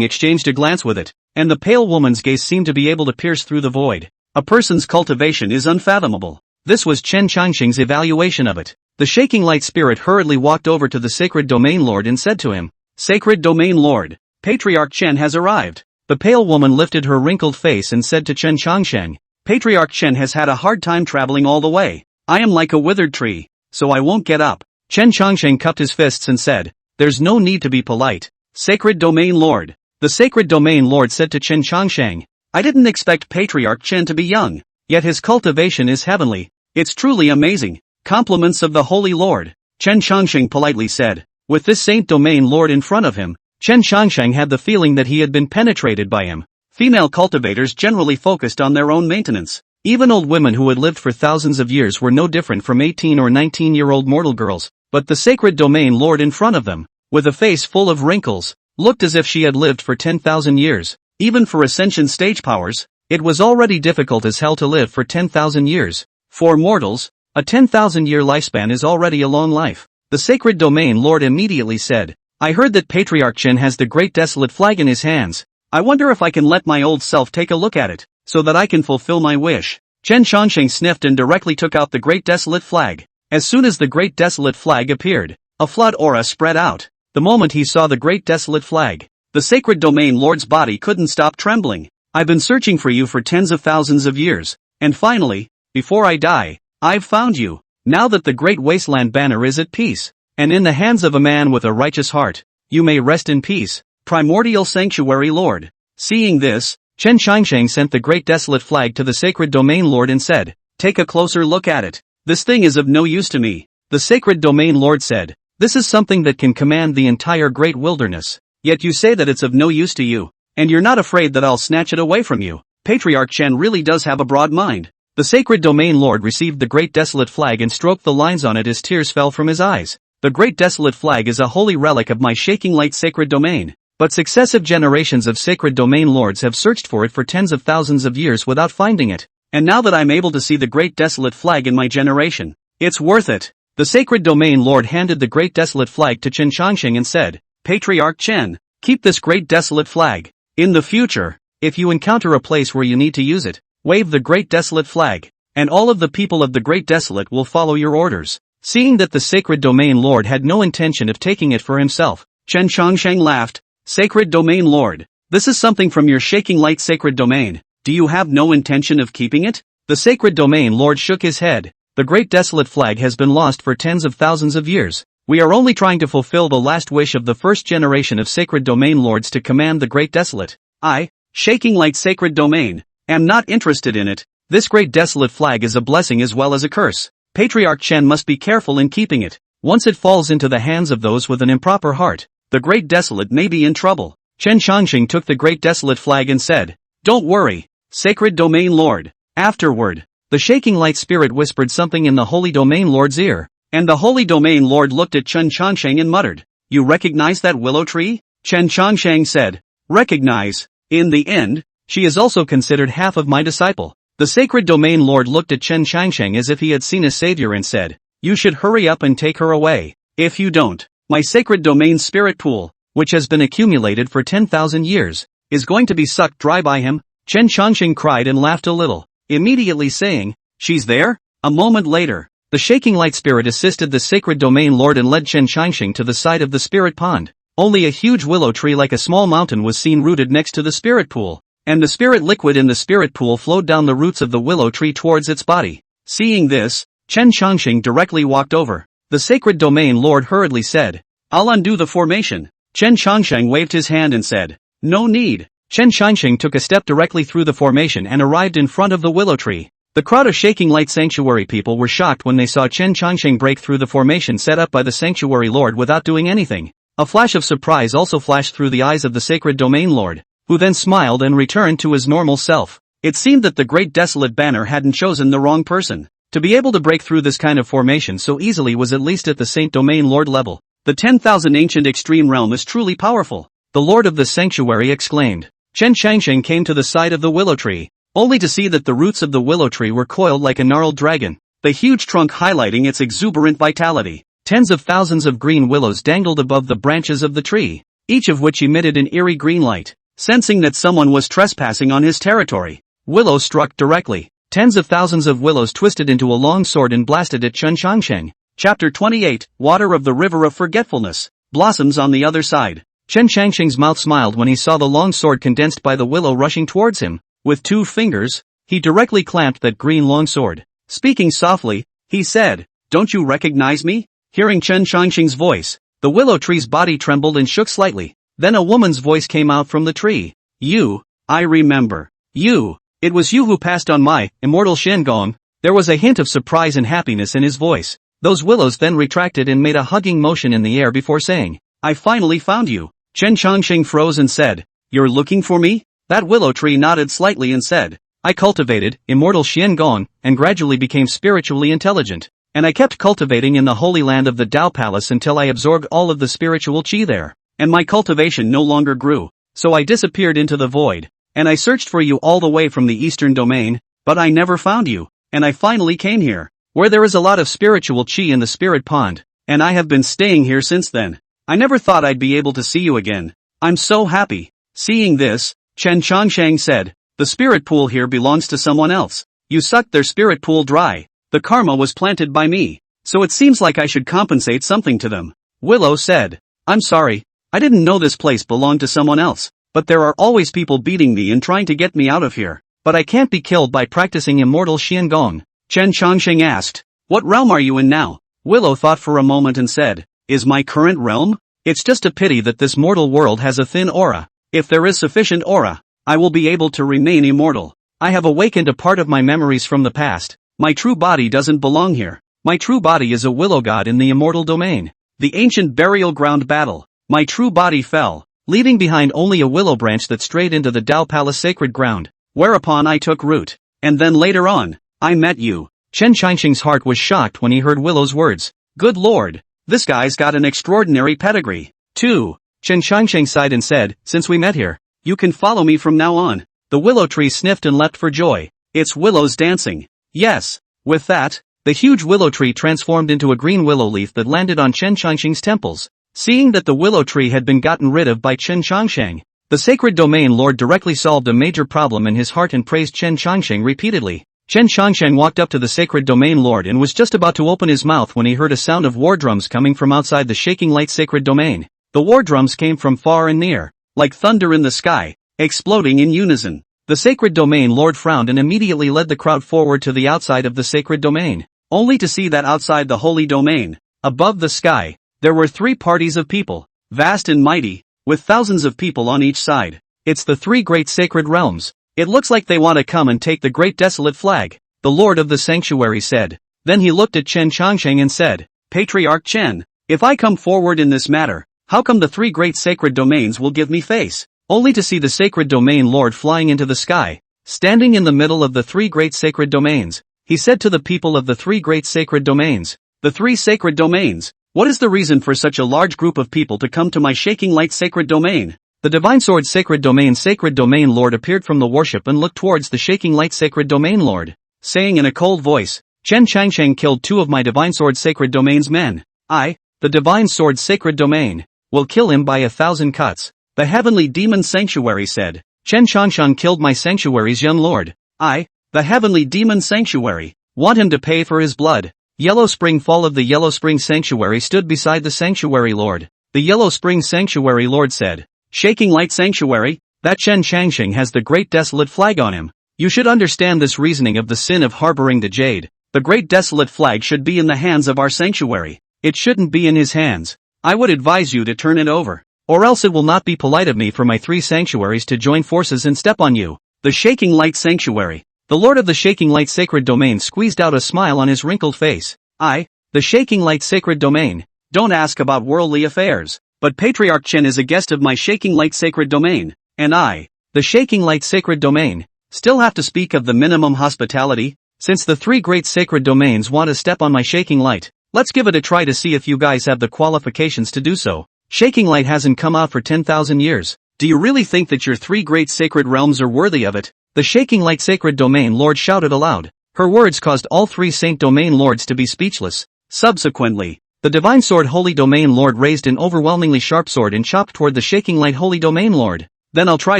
exchanged a glance with it, and the pale woman's gaze seemed to be able to pierce through the void. A person's cultivation is unfathomable. This was Chen Changsheng's evaluation of it. The shaking light spirit hurriedly walked over to the sacred domain lord and said to him, "Sacred domain lord, Patriarch Chen has arrived." The pale woman lifted her wrinkled face and said to Chen Changsheng, "Patriarch Chen has had a hard time traveling all the way. I am like a withered tree, so I won't get up." Chen Changsheng cupped his fists and said, "There's no need to be polite. Sacred domain lord." The sacred domain lord said to Chen Changsheng, "I didn't expect Patriarch Chen to be young, yet his cultivation is heavenly. It's truly amazing. Compliments of the holy lord." Chen Changsheng politely said. With this saint domain lord in front of him, Chen Changsheng had the feeling that he had been penetrated by him. Female cultivators generally focused on their own maintenance. Even old women who had lived for thousands of years were no different from 18 or 19-year-old mortal girls, but the sacred domain lord in front of them, with a face full of wrinkles, looked as if she had lived for 10,000 years. Even for ascension stage powers, it was already difficult as hell to live for 10,000 years. For mortals, a 10,000-year lifespan is already a long life. The sacred domain lord immediately said, "I heard that Patriarch Chen has the great desolate flag in his hands. I wonder if I can let my old self take a look at it, so that I can fulfill my wish." Chen Changsheng sniffed and directly took out the great desolate flag. As soon as the great desolate flag appeared, a flood aura spread out. The moment he saw the great desolate flag, the sacred domain lord's body couldn't stop trembling. "I've been searching for you for tens of thousands of years, and finally, before I die, I've found you. Now that the great wasteland banner is at peace, and in the hands of a man with a righteous heart, you may rest in peace, primordial sanctuary lord." Seeing this, Chen Changsheng sent the great desolate flag to the sacred domain lord and said, "Take a closer look at it. This thing is of no use to me." The sacred domain lord said, "This is something that can command the entire great wilderness. Yet you say that it's of no use to you, and you're not afraid that I'll snatch it away from you." Patriarch Chen really does have a broad mind. The sacred domain lord received the great desolate flag and stroked the lines on it as tears fell from his eyes. "The great desolate flag is a holy relic of my shaking light sacred domain, but successive generations of sacred domain lords have searched for it for tens of thousands of years without finding it. And now that I'm able to see the great desolate flag in my generation, it's worth it." The sacred domain lord handed the great desolate flag to Chen Changsheng and said, "Patriarch Chen, keep this great desolate flag. In the future, if you encounter a place where you need to use it, wave the great desolate flag, and all of the people of the great desolate will follow your orders." Seeing that the sacred domain lord had no intention of taking it for himself, Chen Changsheng laughed. "Sacred domain lord, this is something from your shaking light sacred domain. Do you have no intention of keeping it?" The sacred domain lord shook his head. "The great desolate flag has been lost for tens of thousands of years. We are only trying to fulfill the last wish of the first generation of sacred domain lords to command the great desolate. I, shaking light sacred domain, am not interested in it. This great desolate flag is a blessing as well as a curse. Patriarch Chen must be careful in keeping it. Once it falls into the hands of those with an improper heart, the great desolate may be in trouble." Chen Changsheng took the great desolate flag and said, "Don't worry, sacred domain lord." Afterward, the shaking light spirit whispered something in the holy domain lord's ear, and the holy domain lord looked at Chen Changsheng and muttered, "You recognize that willow tree?" Chen Changsheng said, "Recognize. In the end, she is also considered half of my disciple." The sacred domain lord looked at Chen Changsheng as if he had seen a savior and said, "You should hurry up and take her away. If you don't, my sacred domain spirit pool, which has been accumulated for 10,000 years, is going to be sucked dry by him." Chen Changxing cried and laughed a little, immediately saying, "She's there?" A moment later, the shaking light spirit assisted the sacred domain lord and led Chen Changxing to the side of the spirit pond. Only a huge willow tree like a small mountain was seen rooted next to the spirit pool, and the spirit liquid in the spirit pool flowed down the roots of the willow tree towards its body. Seeing this, Chen Changxing directly walked over. The sacred domain lord hurriedly said, "I'll undo the formation." Chen Changxing waved his hand and said, "No need." Chen Changxing took a step directly through the formation and arrived in front of the willow tree. The crowd of Shaking Light Sanctuary people were shocked when they saw Chen Changxing break through the formation set up by the Sanctuary Lord without doing anything. A flash of surprise also flashed through the eyes of the Sacred Domain Lord, who then smiled and returned to his normal self. It seemed that the Great Desolate Banner hadn't chosen the wrong person. To be able to break through this kind of formation so easily was at least at the Saint Domain Lord level. The 10,000 Ancient Extreme Realm is truly powerful, the Lord of the Sanctuary exclaimed. Chen Changxing came to the side of the willow tree, only to see that the roots of the willow tree were coiled like a gnarled dragon, the huge trunk highlighting its exuberant vitality. Tens of thousands of green willows dangled above the branches of the tree, each of which emitted an eerie green light. Sensing that someone was trespassing on his territory, Willow struck directly. Tens of thousands of willows twisted into a long sword and blasted at Chen Changxing. Chapter 28, Water of the River of Forgetfulness, Blossoms on the Other Side. Chen Changxing's mouth smiled when he saw the long sword condensed by the willow rushing towards him. With 2 fingers, he directly clamped that green long sword. Speaking softly, he said, "Don't you recognize me?" Hearing Chen Changxing's voice, the willow tree's body trembled and shook slightly. Then a woman's voice came out from the tree. "You, I remember. You, it was you who passed on my immortal Shen-gong." There was a hint of surprise and happiness in his voice. Those willows then retracted and made a hugging motion in the air before saying, "I finally found you." Chen Changxing froze and said, "You're looking for me?" That willow tree nodded slightly and said, "I cultivated immortal Xian-gong and gradually became spiritually intelligent, and I kept cultivating in the holy land of the Dao Palace until I absorbed all of the spiritual qi there, and my cultivation no longer grew, so I disappeared into the void, and I searched for you all the way from the eastern domain, but I never found you, and I finally came here, where there is a lot of spiritual qi in the spirit pond, and I have been staying here since then. I never thought I'd be able to see you again. I'm so happy." Seeing this, Chen Changxing said, "The spirit pool here belongs to someone else. You sucked their spirit pool dry. The karma was planted by me, so it seems like I should compensate something to them." Willow said, "I'm sorry, I didn't know this place belonged to someone else, but there are always people beating me and trying to get me out of here, but I can't be killed by practicing immortal Xian-gong." Chen Changxing asked, "What realm are you in now?" Willow thought for a moment and said, "Is my current realm? It's just a pity that this mortal world has a thin aura. If there is sufficient aura, I will be able to remain immortal. I have awakened a part of my memories from the past. My true body doesn't belong here. My true body is a willow god in the immortal domain. The ancient burial ground battle. My true body fell, leaving behind only a willow branch that strayed into the Dao Palace sacred ground, whereupon I took root. And then later on, I met you." Chen Changxing's heart was shocked when he heard Willow's words. Good lord, this guy's got an extraordinary pedigree. 2. Chen Changxing sighed and said, "Since we met here, you can follow me from now on." The willow tree sniffed and leapt for joy. It's willows dancing. Yes. With that, the huge willow tree transformed into a green willow leaf that landed on Chen Changxing's temples. Seeing that the willow tree had been gotten rid of by Chen Changxing, the sacred domain lord directly solved a major problem in his heart and praised Chen Changxing repeatedly. Chen Changxing walked up to the sacred domain lord and was just about to open his mouth when he heard a sound of war drums coming from outside the shaking light sacred domain. The war drums came from far and near, like thunder in the sky, exploding in unison. The sacred domain lord frowned and immediately led the crowd forward to the outside of the sacred domain, only to see that outside the holy domain, above the sky, there were 3 parties of people, vast and mighty, with thousands of people on each side. It's the 3 great sacred realms. It looks like they want to come and take the great desolate flag, the lord of the sanctuary said. Then he looked at Chen Changxing and said, "Patriarch Chen, if I come forward in this matter, how come the 3 great sacred domains will give me face?" Only to see the sacred domain lord flying into the sky, standing in the middle of the 3 great sacred domains. He said to the people of the 3 great sacred domains, "The 3 sacred domains, what is the reason for such a large group of people to come to my shaking light sacred domain?" The divine sword sacred domain lord appeared from the worship and looked towards the shaking light sacred domain lord, saying in a cold voice, "Chen Changxing killed 2 of my divine sword sacred domain's men. I, the divine sword sacred domain, will kill him by 1,000 cuts." The heavenly demon sanctuary said, Chen Changsheng killed my sanctuary's young lord. I, the heavenly demon sanctuary, want him to pay for his blood. Yellow Spring Fall of the Yellow Spring Sanctuary stood beside the sanctuary lord. The Yellow Spring Sanctuary lord said, "Shaking Light Sanctuary, that Chen Changsheng has the Great Desolate Flag on him. You should understand this reasoning of the sin of harboring the jade. The Great Desolate Flag should be in the hands of our sanctuary. It shouldn't be in his hands. I would advise you to turn it over. Or else it will not be polite of me for my 3 sanctuaries to join forces and step on you." The Shaking Light Sanctuary. The Lord of the Shaking Light Sacred Domain squeezed out a smile on his wrinkled face. "I, the Shaking Light Sacred Domain, don't ask about worldly affairs, but Patriarch Chen is a guest of my Shaking Light Sacred Domain, and I, the Shaking Light Sacred Domain, still have to speak of the minimum hospitality, since the 3 great sacred domains want to step on my Shaking Light. Let's give it a try to see if you guys have the qualifications to do so. Shaking Light hasn't come out for 10,000 years. Do you really think that your 3 great sacred realms are worthy of it?" The Shaking Light Sacred Domain Lord shouted aloud. Her words caused all 3 Saint Domain Lords to be speechless. Subsequently, the Divine Sword Holy Domain Lord raised an overwhelmingly sharp sword and chopped toward the Shaking Light Holy Domain Lord. "Then I'll try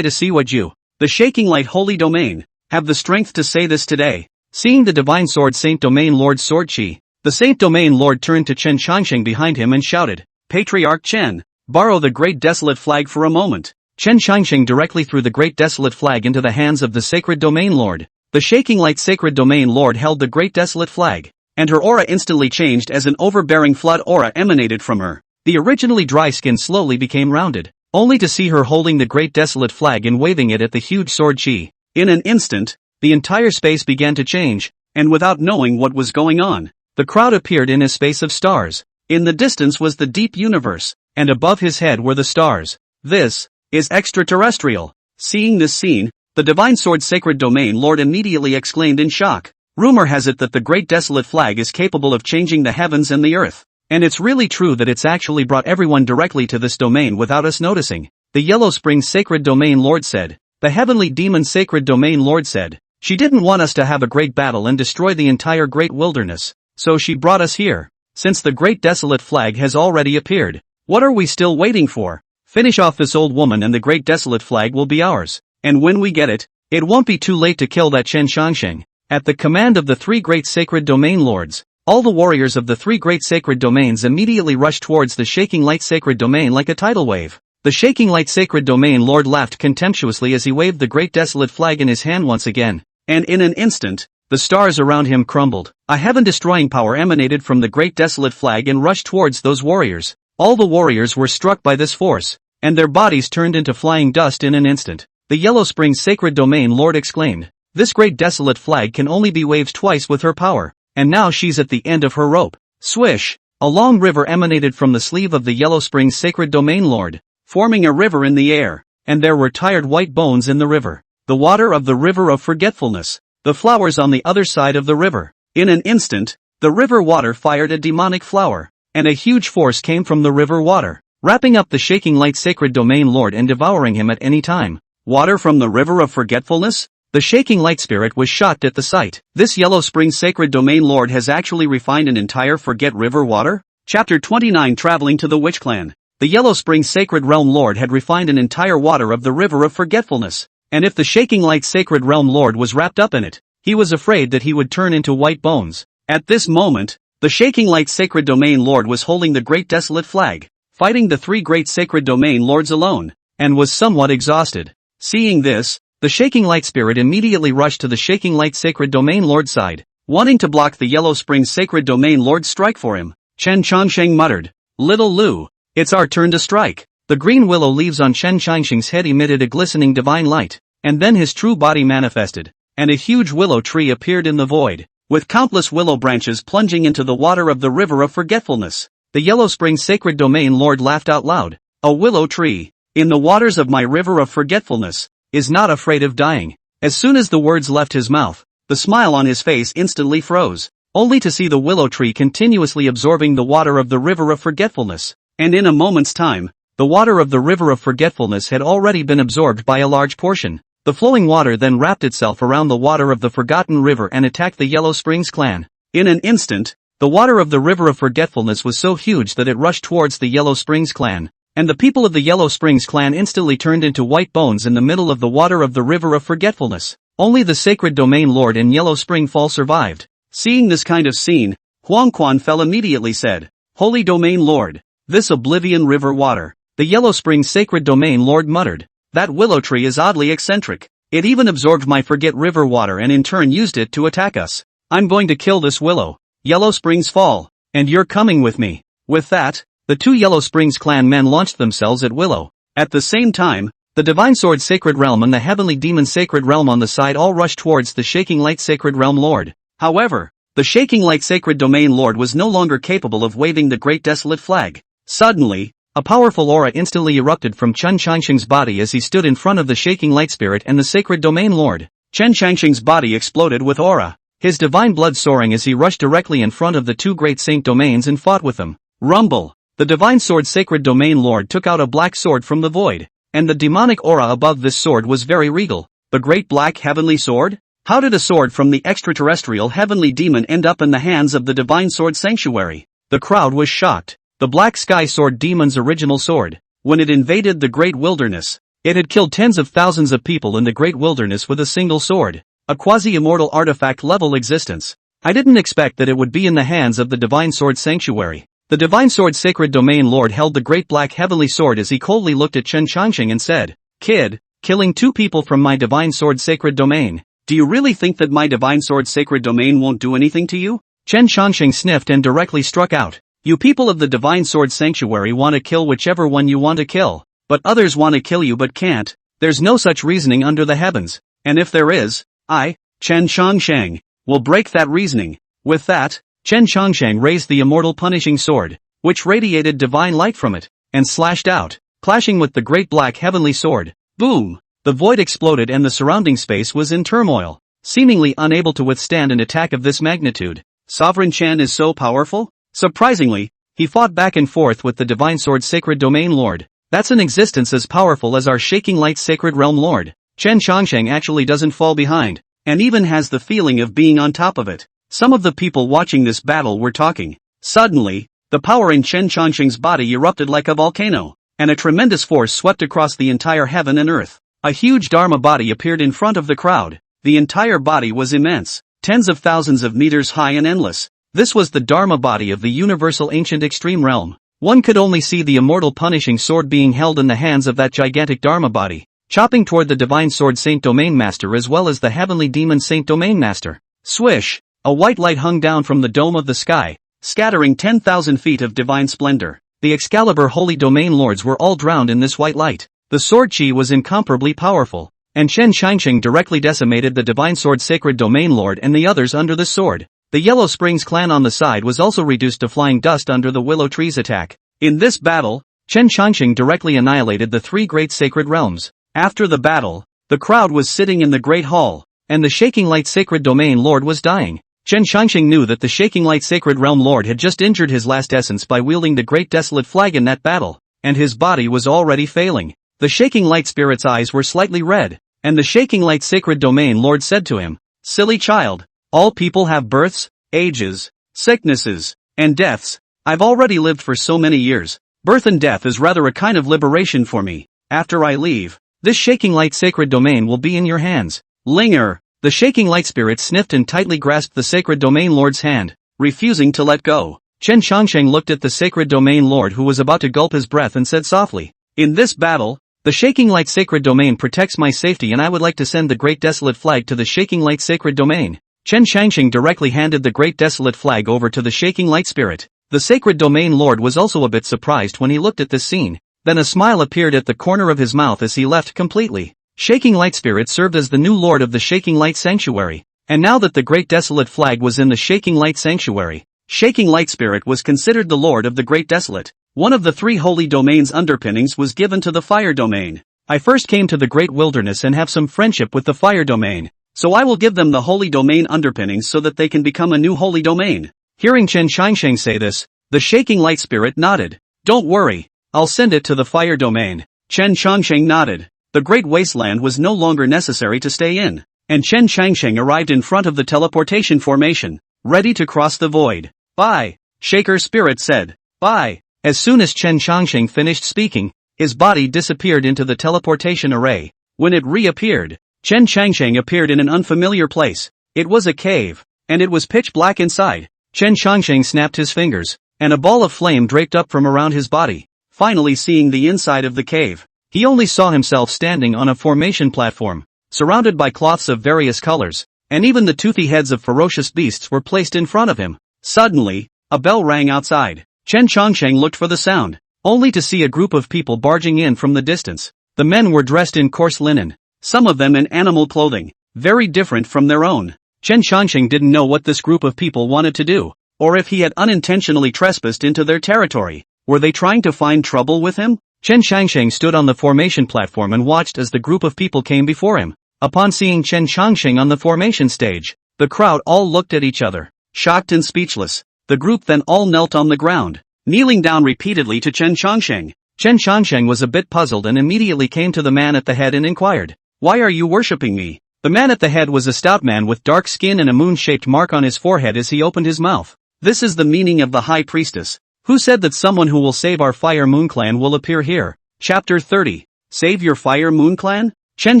to see what you, the Shaking Light Holy Domain, have the strength to say this today." Seeing the Divine Sword Saint Domain Lord's sword chi, the Saint Domain Lord turned to Chen Changsheng behind him and shouted, "Patriarch Chen, borrow the Great Desolate Flag for a moment." Chen Changsheng directly threw the Great Desolate Flag into the hands of the Sacred Domain Lord. The Shaking Light Sacred Domain Lord held the Great Desolate Flag, and her aura instantly changed as an overbearing flood aura emanated from her. The originally dry skin slowly became rounded, only to see her holding the Great Desolate Flag and waving it at the huge sword chi. In an instant, the entire space began to change, and without knowing what was going on, the crowd appeared in a space of stars. In the distance was the deep universe, and above his head were the stars. This is extraterrestrial. Seeing this scene, the Divine Sword Sacred Domain Lord immediately exclaimed in shock. Rumor has it that the Great Desolate Flag is capable of changing the heavens and the earth. And it's really true that it's actually brought everyone directly to this domain without us noticing. The Yellow Spring Sacred Domain Lord said. The Heavenly Demon Sacred Domain Lord said. She didn't want us to have a great battle and destroy the entire great wilderness, so she brought us here. Since the Great Desolate Flag has already appeared, what are we still waiting for? Finish off this old woman and the Great Desolate Flag will be ours. And when we get it, it won't be too late to kill that Chen Changsheng. At the command of the 3 great sacred domain lords, all the warriors of the 3 great sacred domains immediately rushed towards the Shaking Light Sacred Domain like a tidal wave. The Shaking Light Sacred Domain Lord laughed contemptuously as he waved the Great Desolate Flag in his hand once again, and in an instant, the stars around him crumbled. A heaven-destroying power emanated from the Great Desolate Flag and rushed towards those warriors. All the warriors were struck by this force, and their bodies turned into flying dust in an instant. The Yellow Spring Sacred Domain Lord exclaimed, "This Great Desolate Flag can only be waved twice with her power, and now she's at the end of her rope." Swish! A long river emanated from the sleeve of the Yellow Spring Sacred Domain Lord, forming a river in the air, and there were tired white bones in the river. The water of the River of Forgetfulness. The flowers on the other side of the river. In an instant, the river water fired a demonic flower, and a huge force came from the river water, wrapping up the Shaking Light Sacred Domain Lord and devouring him at any time. Water from the River of Forgetfulness? The Shaking Light Spirit was shocked at the sight. This Yellow Spring Sacred Domain Lord has actually refined an entire Forget River water? Chapter 29 Traveling to the Witch Clan. The Yellow Spring Sacred Realm Lord had refined an entire water of the River of Forgetfulness, and if the Shaking Light Sacred Realm Lord was wrapped up in it, he was afraid that he would turn into white bones. At this moment, the Shaking Light Sacred Domain Lord was holding the Great Desolate Flag, fighting the 3 great Sacred Domain Lords alone, and was somewhat exhausted. Seeing this, the Shaking Light Spirit immediately rushed to the Shaking Light Sacred Domain Lord's side, wanting to block the Yellow Spring Sacred Domain Lord's strike for him. Chen Changsheng muttered, "Little Lu, it's our turn to strike." The green willow leaves on Chen Changsheng's head emitted a glistening divine light, and then his true body manifested, and a huge willow tree appeared in the void, with countless willow branches plunging into the water of the River of Forgetfulness. The Yellow Spring Sacred Domain Lord laughed out loud. "A willow tree, in the waters of my River of Forgetfulness, is not afraid of dying." As soon as the words left his mouth, the smile on his face instantly froze, only to see the willow tree continuously absorbing the water of the River of Forgetfulness, and in a moment's time, the water of the River of Forgetfulness had already been absorbed by a large portion. The flowing water then wrapped itself around the water of the Forgotten River and attacked the Yellow Springs clan. In an instant, the water of the River of Forgetfulness was so huge that it rushed towards the Yellow Springs clan. and the people of the Yellow Springs clan instantly turned into white bones in the middle of the water of the River of Forgetfulness. Only the Sacred Domain Lord in Yellow Spring Fall survived. Seeing this kind of scene, Huang Quan Fel immediately said, "Holy Domain Lord, this Oblivion River water." The Yellow Springs Sacred Domain Lord muttered, "That willow tree is oddly eccentric. It even absorbed my Forget River water and in turn used it to attack us. I'm going to kill this willow. Yellow Springs Fall, and you're coming with me." With that, the two Yellow Springs clan men launched themselves at Willow. At the same time, the Divine Sword Sacred Realm and the Heavenly Demon Sacred Realm on the side all rushed towards the Shaking Light Sacred Realm Lord. However, the Shaking Light Sacred Domain Lord was no longer capable of waving the Great Desolate Flag. Suddenly, a powerful aura instantly erupted from Chen Changsheng's body as he stood in front of the Shaking Light Spirit and the Sacred Domain Lord. Chen Changsheng's body exploded with aura, his divine blood soaring as he rushed directly in front of the two great saint domains and fought with them. Rumble! The Divine Sword Sacred Domain Lord took out a black sword from the void, and the demonic aura above this sword was very regal. The Great Black Heavenly Sword? How did a sword from the extraterrestrial Heavenly Demon end up in the hands of the Divine Sword Sanctuary? The crowd was shocked. The Black Sky Sword Demon's original sword. When it invaded the Great Wilderness, it had killed tens of thousands of people in the Great Wilderness with a single sword. A quasi-immortal artifact-level existence. I didn't expect that it would be in the hands of the Divine Sword Sanctuary. The Divine Sword Sacred Domain Lord held the Great Black Heavenly Sword as he coldly looked at Chen Changsheng and said, "Kid, killing two people from my Divine Sword Sacred Domain. Do you really think that my Divine Sword Sacred Domain won't do anything to you?" Chen Changsheng sniffed and directly struck out. "You people of the Divine Sword Sanctuary want to kill whichever one you want to kill, but others want to kill you but can't. There's no such reasoning under the heavens, and if there is, I, Chen Changsheng, will break that reasoning." With that, Chen Changsheng raised the immortal punishing sword, which radiated divine light from it, and slashed out, clashing with the Great Black Heavenly Sword. Boom! The void exploded and the surrounding space was in turmoil, seemingly unable to withstand an attack of this magnitude. Sovereign Chen is so powerful? Surprisingly, he fought back and forth with the Divine Sword Sacred Domain Lord. That's an existence as powerful as our Shaking Light Sacred Realm Lord. Chen Changsheng actually doesn't fall behind, and even has the feeling of being on top of it. Some of the people watching this battle were talking. Suddenly, the power in Chen Changsheng's body erupted like a volcano, and a tremendous force swept across the entire heaven and earth. A huge Dharma body appeared in front of the crowd. The entire body was immense, tens of thousands of meters high and endless. This was the Dharma body of the universal ancient extreme realm. One could only see the immortal punishing sword being held in the hands of that gigantic Dharma body, chopping toward the Divine Sword Saint Domain Master as well as the Heavenly Demon Saint Domain Master. Swish! A white light hung down from the dome of the sky, scattering 10,000 feet of divine splendor. The Excalibur Holy Domain Lords were all drowned in this white light. The sword chi was incomparably powerful, and Chen Changsheng directly decimated the Divine Sword Sacred Domain Lord and the others under the sword. The Yellow Springs clan on the side was also reduced to flying dust under the Willow Tree's attack. In this battle, Chen Changsheng directly annihilated the three great sacred realms. After the battle, the crowd was sitting in the Great Hall, and the Shaking Light Sacred Domain Lord was dying. Chen Changsheng knew that the Shaking Light Sacred Realm Lord had just injured his last essence by wielding the Great Desolate Flag in that battle, and his body was already failing. The Shaking Light Spirit's eyes were slightly red, and the Shaking Light Sacred Domain Lord said to him, "Silly child, all people have births, ages, sicknesses, and deaths. I've already lived for so many years. Birth and death is rather a kind of liberation for me. After I leave, this Shaking Light Sacred Domain will be in your hands." Linger! The Shaking Light Spirit sniffed and tightly grasped the Sacred Domain Lord's hand, refusing to let go. Chen Changsheng looked at the Sacred Domain Lord who was about to gulp his breath and said softly, "In this battle, the Shaking Light Sacred Domain protects my safety and I would like to send the Great Desolate Flag to the Shaking Light Sacred Domain." Chen Changsheng directly handed the Great Desolate Flag over to the Shaking Light Spirit. The Sacred Domain Lord was also a bit surprised when he looked at this scene. Then a smile appeared at the corner of his mouth as he left completely. Shaking Light Spirit served as the new lord of the Shaking Light Sanctuary, and now that the Great Desolate Flag was in the Shaking Light Sanctuary, Shaking Light Spirit was considered the lord of the Great Desolate. One of the three holy domains underpinnings was given to the Fire Domain. I first came to the Great Wilderness and have some friendship with the Fire Domain, so I will give them the holy domain underpinnings so that they can become a new holy domain. Hearing Chen Changsheng say this, the Shaking Light Spirit nodded. "Don't worry, I'll send it to the Fire Domain." Chen Changsheng nodded. The Great Wasteland was no longer necessary to stay in, and Chen Changsheng arrived in front of the teleportation formation, ready to cross the void. "Bye," Shaker Spirit said. "Bye." As soon as Chen Changsheng finished speaking, his body disappeared into the teleportation array. When it reappeared, Chen Changsheng appeared in an unfamiliar place. It was a cave, and it was pitch black inside. Chen Changsheng snapped his fingers, and a ball of flame draped up from around his body. Finally seeing the inside of the cave, he only saw himself standing on a formation platform, surrounded by cloths of various colors, and even the toothy heads of ferocious beasts were placed in front of him. Suddenly, a bell rang outside. Chen Changsheng looked for the sound, only to see a group of people barging in from the distance. The men were dressed in coarse linen, some of them in animal clothing, very different from their own. Chen Changsheng didn't know what this group of people wanted to do, or if he had unintentionally trespassed into their territory. Were they trying to find trouble with him? Chen Changsheng stood on the formation platform and watched as the group of people came before him. Upon seeing Chen Changsheng on the formation stage, the crowd all looked at each other, shocked and speechless. The group then all knelt on the ground, kneeling down repeatedly to Chen Changsheng. Chen Changsheng was a bit puzzled and immediately came to the man at the head and inquired, "Why are you worshipping me?" The man at the head was a stout man with dark skin and a moon-shaped mark on his forehead as he opened his mouth. "This is the meaning of the High Priestess. Who said that someone who will save our Fire Moon Clan will appear here?" Chapter 30. Save your Fire Moon Clan? Chen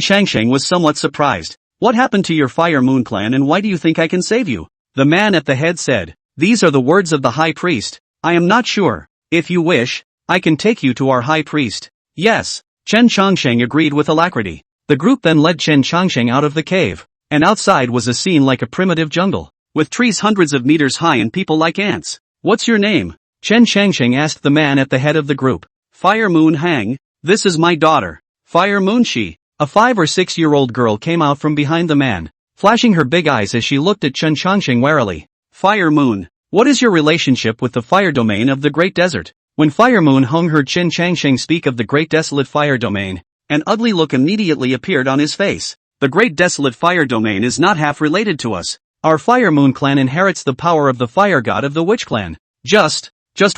Changsheng was somewhat surprised. "What happened to your Fire Moon Clan and why do you think I can save you?" The man at the head said, "These are the words of the High Priest. I am not sure. If you wish, I can take you to our High Priest." "Yes." Chen Changsheng agreed with alacrity. The group then led Chen Changsheng out of the cave, and outside was a scene like a primitive jungle, with trees hundreds of meters high and people like ants. "What's your name?" Chen Changsheng asked the man at the head of the group. "Fire Moon Hang. This is my daughter, Fire Moon Shi." A 5 or 6-year-old girl came out from behind the man, flashing her big eyes as she looked at Chen Changsheng warily. "Fire Moon, what is your relationship with the fire domain of the Great Desert?" When Fire Moon Hung heard Chen Changsheng speak of the Great Desolate Fire Domain, an ugly look immediately appeared on his face. "The Great Desolate Fire Domain is not half related to us. Our Fire Moon Clan inherits the power of the Fire God of the Witch Clan." Just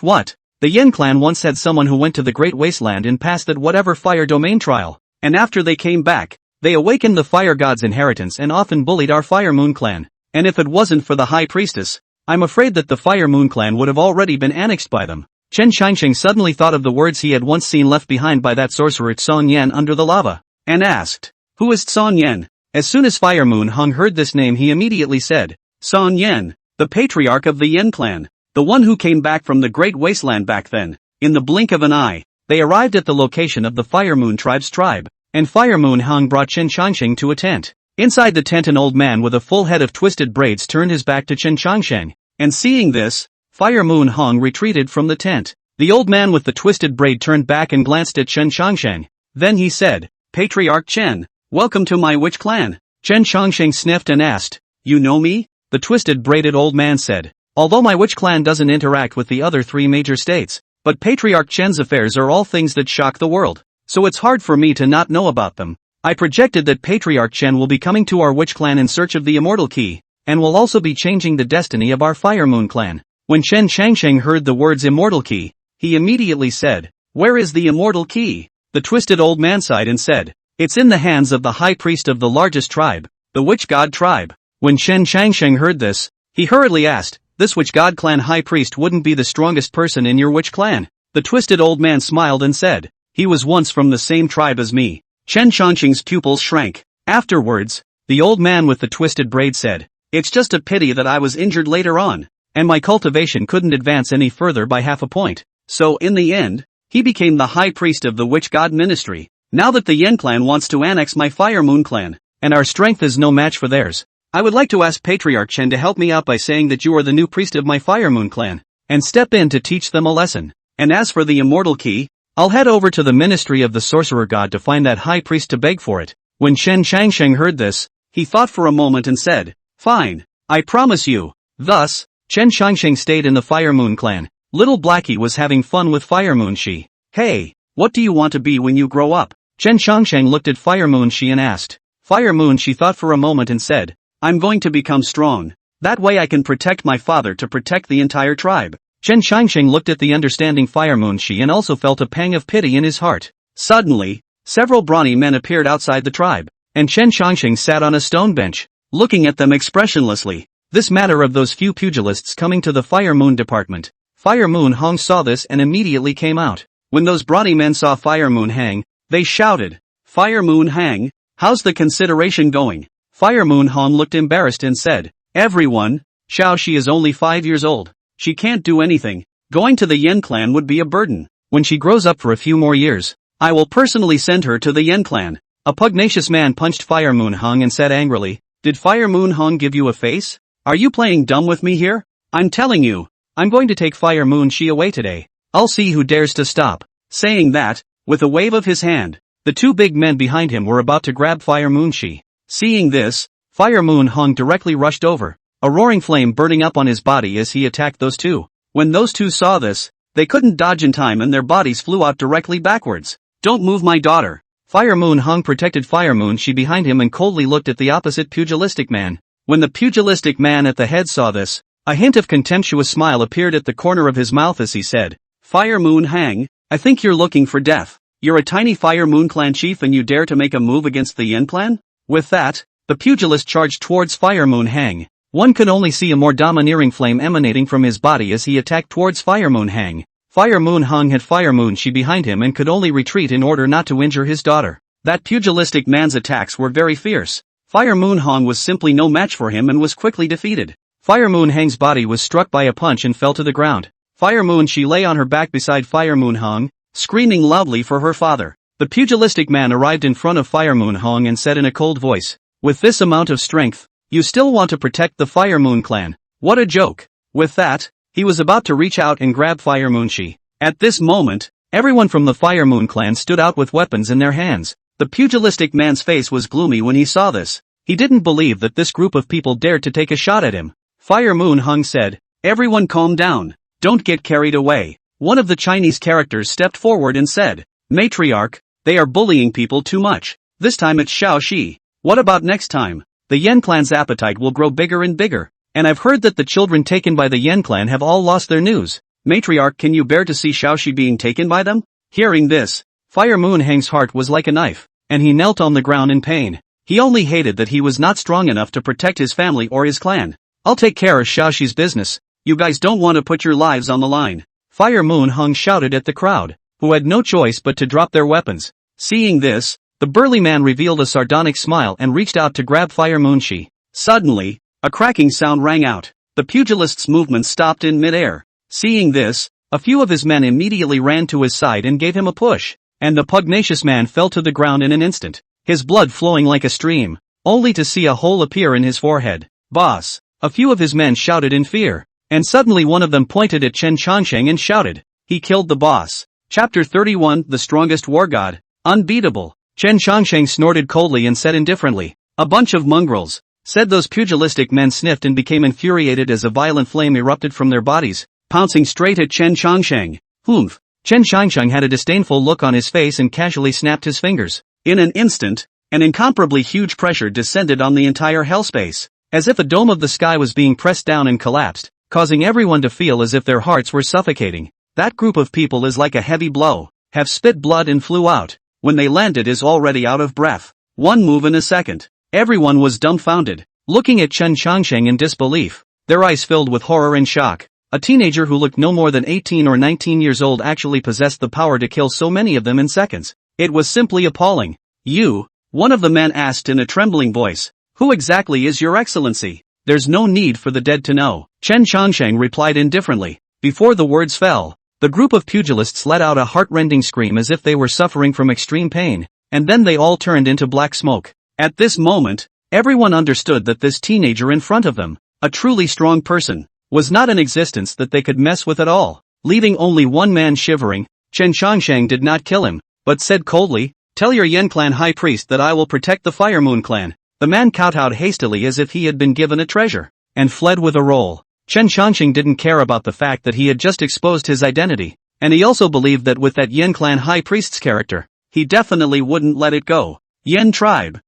what? The Yin Clan once had someone who went to the Great Wasteland and passed that whatever Fire Domain trial, and after they came back, they awakened the Fire God's inheritance and often bullied our Fire Moon Clan. And if it wasn't for the High Priestess, I'm afraid that the Fire Moon Clan would have already been annexed by them. Chen Changsheng suddenly thought of the words he had once seen left behind by that sorcerer Tsong Yen under the lava, and asked, "Who is Tsong Yen?" As soon as Fire Moon Hung heard this name he immediately said, "Tsong Yen, the patriarch of the Yen clan, the one who came back from the Great Wasteland back then." In the blink of an eye, they arrived at the location of the Fire Moon tribe's tribe, and Fire Moon Hung brought Chen Changsheng to a tent. Inside the tent an old man with a full head of twisted braids turned his back to Chen Changsheng, and seeing this, Fire Moon Hung retreated from the tent. The old man with the twisted braid turned back and glanced at Chen Changsheng. Then he said, "Patriarch Chen, welcome to my witch clan." Chen Changsheng sniffed and asked, "You know me?" The twisted braided old man said, "Although my witch clan doesn't interact with the other 3 major states, but Patriarch Chen's affairs are all things that shock the world, so it's hard for me to not know about them. I projected that Patriarch Chen will be coming to our witch clan in search of the immortal key, and will also be changing the destiny of our Fire Moon clan." When Chen Changsheng heard the words immortal key, he immediately said, "Where is the immortal key?" The twisted old man sighed and said, "It's in the hands of the high priest of the largest tribe, the witch god tribe." When Chen Changsheng heard this, he hurriedly asked, "This witch god clan high priest wouldn't be the strongest person in your witch clan?" The twisted old man smiled and said, "He was once from the same tribe as me." Chen Changsheng's pupils shrank. Afterwards, the old man with the twisted braid said, "It's just a pity that I was injured later on, and my cultivation couldn't advance any further by half a point. So in the end, he became the high priest of the witch god ministry. Now that the Yen clan wants to annex my Fire Moon clan, and our strength is no match for theirs, I would like to ask Patriarch Chen to help me out by saying that you are the new priest of my Fire Moon clan, and step in to teach them a lesson. And as for the immortal key, I'll head over to the ministry of the sorcerer god to find that high priest to beg for it." When Chen Changsheng heard this, he thought for a moment and said, "Fine, I promise you." Thus, Chen Changsheng stayed in the Fire Moon clan. Little Blackie was having fun with Fire Moon Shi. "Hey, what do you want to be when you grow up?" Chen Changsheng looked at Fire Moon Shi and asked. Fire Moon Shi thought for a moment and said, "I'm going to become strong. That way I can protect my father to protect the entire tribe." Chen Changsheng looked at the understanding Fire Moon Shi and also felt a pang of pity in his heart. Suddenly, several brawny men appeared outside the tribe, and Chen Changsheng sat on a stone bench, looking at them expressionlessly. This matter of those few pugilists coming to the Fire Moon department, Fire Moon Hong saw this and immediately came out. When those brawny men saw Fire Moon Hang, they shouted, "Fire Moon Hang, how's the consideration going?" Fire Moon Hong looked embarrassed and said, "Everyone, Xiaoxi is only 5 years old. She can't do anything. Going to the Yen clan would be a burden. When she grows up for a few more years, I will personally send her to the Yen clan." A pugnacious man punched Fire Moon Hong and said angrily, "Did Fire Moon Hong give you a face? Are you playing dumb with me here? I'm telling you, I'm going to take Fire Moon Shi away today. I'll see who dares to stop." Saying that, with a wave of his hand, the two big men behind him were about to grab Fire Moon Shi. Seeing this, Fire Moon Hong directly rushed over, a roaring flame burning up on his body as he attacked those two. When those two saw this, they couldn't dodge in time and their bodies flew out directly backwards. "Don't move my daughter." Fire Moon Hong protected Fire Moon Shi behind him and coldly looked at the opposite pugilistic man. When the pugilistic man at the head saw this, a hint of contemptuous smile appeared at the corner of his mouth as he said, "Fire Moon Hang, I think you're looking for death. You're a tiny Fire Moon clan chief and you dare to make a move against the Yen clan?" With that, the pugilist charged towards Fire Moon Hang. One could only see a more domineering flame emanating from his body as he attacked towards Fire Moon Hang. Fire Moon Hong had Fire Moon Shi behind him and could only retreat in order not to injure his daughter. That pugilistic man's attacks were very fierce. Fire Moon Hong was simply no match for him and was quickly defeated. Fire Moon Hang's body was struck by a punch and fell to the ground. Fire Moon Shi lay on her back beside Fire Moon Hong, screaming loudly for her father. The pugilistic man arrived in front of Fire Moon Hong and said in a cold voice, "With this amount of strength, you still want to protect the Fire Moon clan? What a joke." With that, he was about to reach out and grab Fire Moon Shi. At this moment, everyone from the Fire Moon clan stood out with weapons in their hands. The pugilistic man's face was gloomy when he saw this. He didn't believe that this group of people dared to take a shot at him. Fire Moon Hong said, "Everyone calm down. Don't get carried away." One of the Chinese characters stepped forward and said, "Matriarch, they are bullying people too much. This time it's Xiaoxi. What about next time? The Yen clan's appetite will grow bigger and bigger. And I've heard that the children taken by the Yen clan have all lost their news. Matriarch, can you bear to see Xiaoxi being taken by them?" Hearing this, Fire Moon Hang's heart was like a knife, and he knelt on the ground in pain. He only hated that he was not strong enough to protect his family or his clan. "I'll take care of Xiaoxi's business. You guys don't want to put your lives on the line." Fire Moon Hong shouted at the crowd, who had no choice but to drop their weapons. Seeing this, the burly man revealed a sardonic smile and reached out to grab Fire Moon Shi. Suddenly, a cracking sound rang out. The pugilist's movement stopped in midair. Seeing this, a few of his men immediately ran to his side and gave him a push, and the pugnacious man fell to the ground in an instant, his blood flowing like a stream, only to see a hole appear in his forehead. "Boss!" A few of his men shouted in fear, and suddenly one of them pointed at Chen Changsheng and shouted, "He killed the boss." Chapter 31, The Strongest War God. Unbeatable. Chen Changsheng snorted coldly and said indifferently, "A bunch of mongrels." Said those pugilistic men sniffed and became infuriated as a violent flame erupted from their bodies, pouncing straight at Chen Changsheng. "Humph." Chen Changsheng had a disdainful look on his face and casually snapped his fingers. In an instant, an incomparably huge pressure descended on the entire hellspace, as if a dome of the sky was being pressed down and collapsed, causing everyone to feel as if their hearts were suffocating. That group of people is like a heavy blow, have spit blood and flew out. When they landed is already out of breath. One move in a second. Everyone was dumbfounded, looking at Chen Changsheng in disbelief, their eyes filled with horror and shock. A teenager who looked no more than 18 or 19 years old actually possessed the power to kill so many of them in seconds. It was simply appalling. "You?" one of the men asked in a trembling voice. "Who exactly is your excellency?" "There's no need for the dead to know," Chen Changsheng replied indifferently. Before the words fell, the group of pugilists let out a heart-rending scream as if they were suffering from extreme pain, and then they all turned into black smoke. At this moment, everyone understood that this teenager in front of them, a truly strong person, was not an existence that they could mess with at all. Leaving only one man shivering, Chen Changsheng did not kill him, but said coldly, "Tell your Yen clan high priest that I will protect the Fire Moon clan." The man kowtowed hastily as if he had been given a treasure, and fled with a roll. Chen Changsheng didn't care about the fact that he had just exposed his identity, and he also believed that with that Yen clan high priest's character, he definitely wouldn't let it go. Yen tribe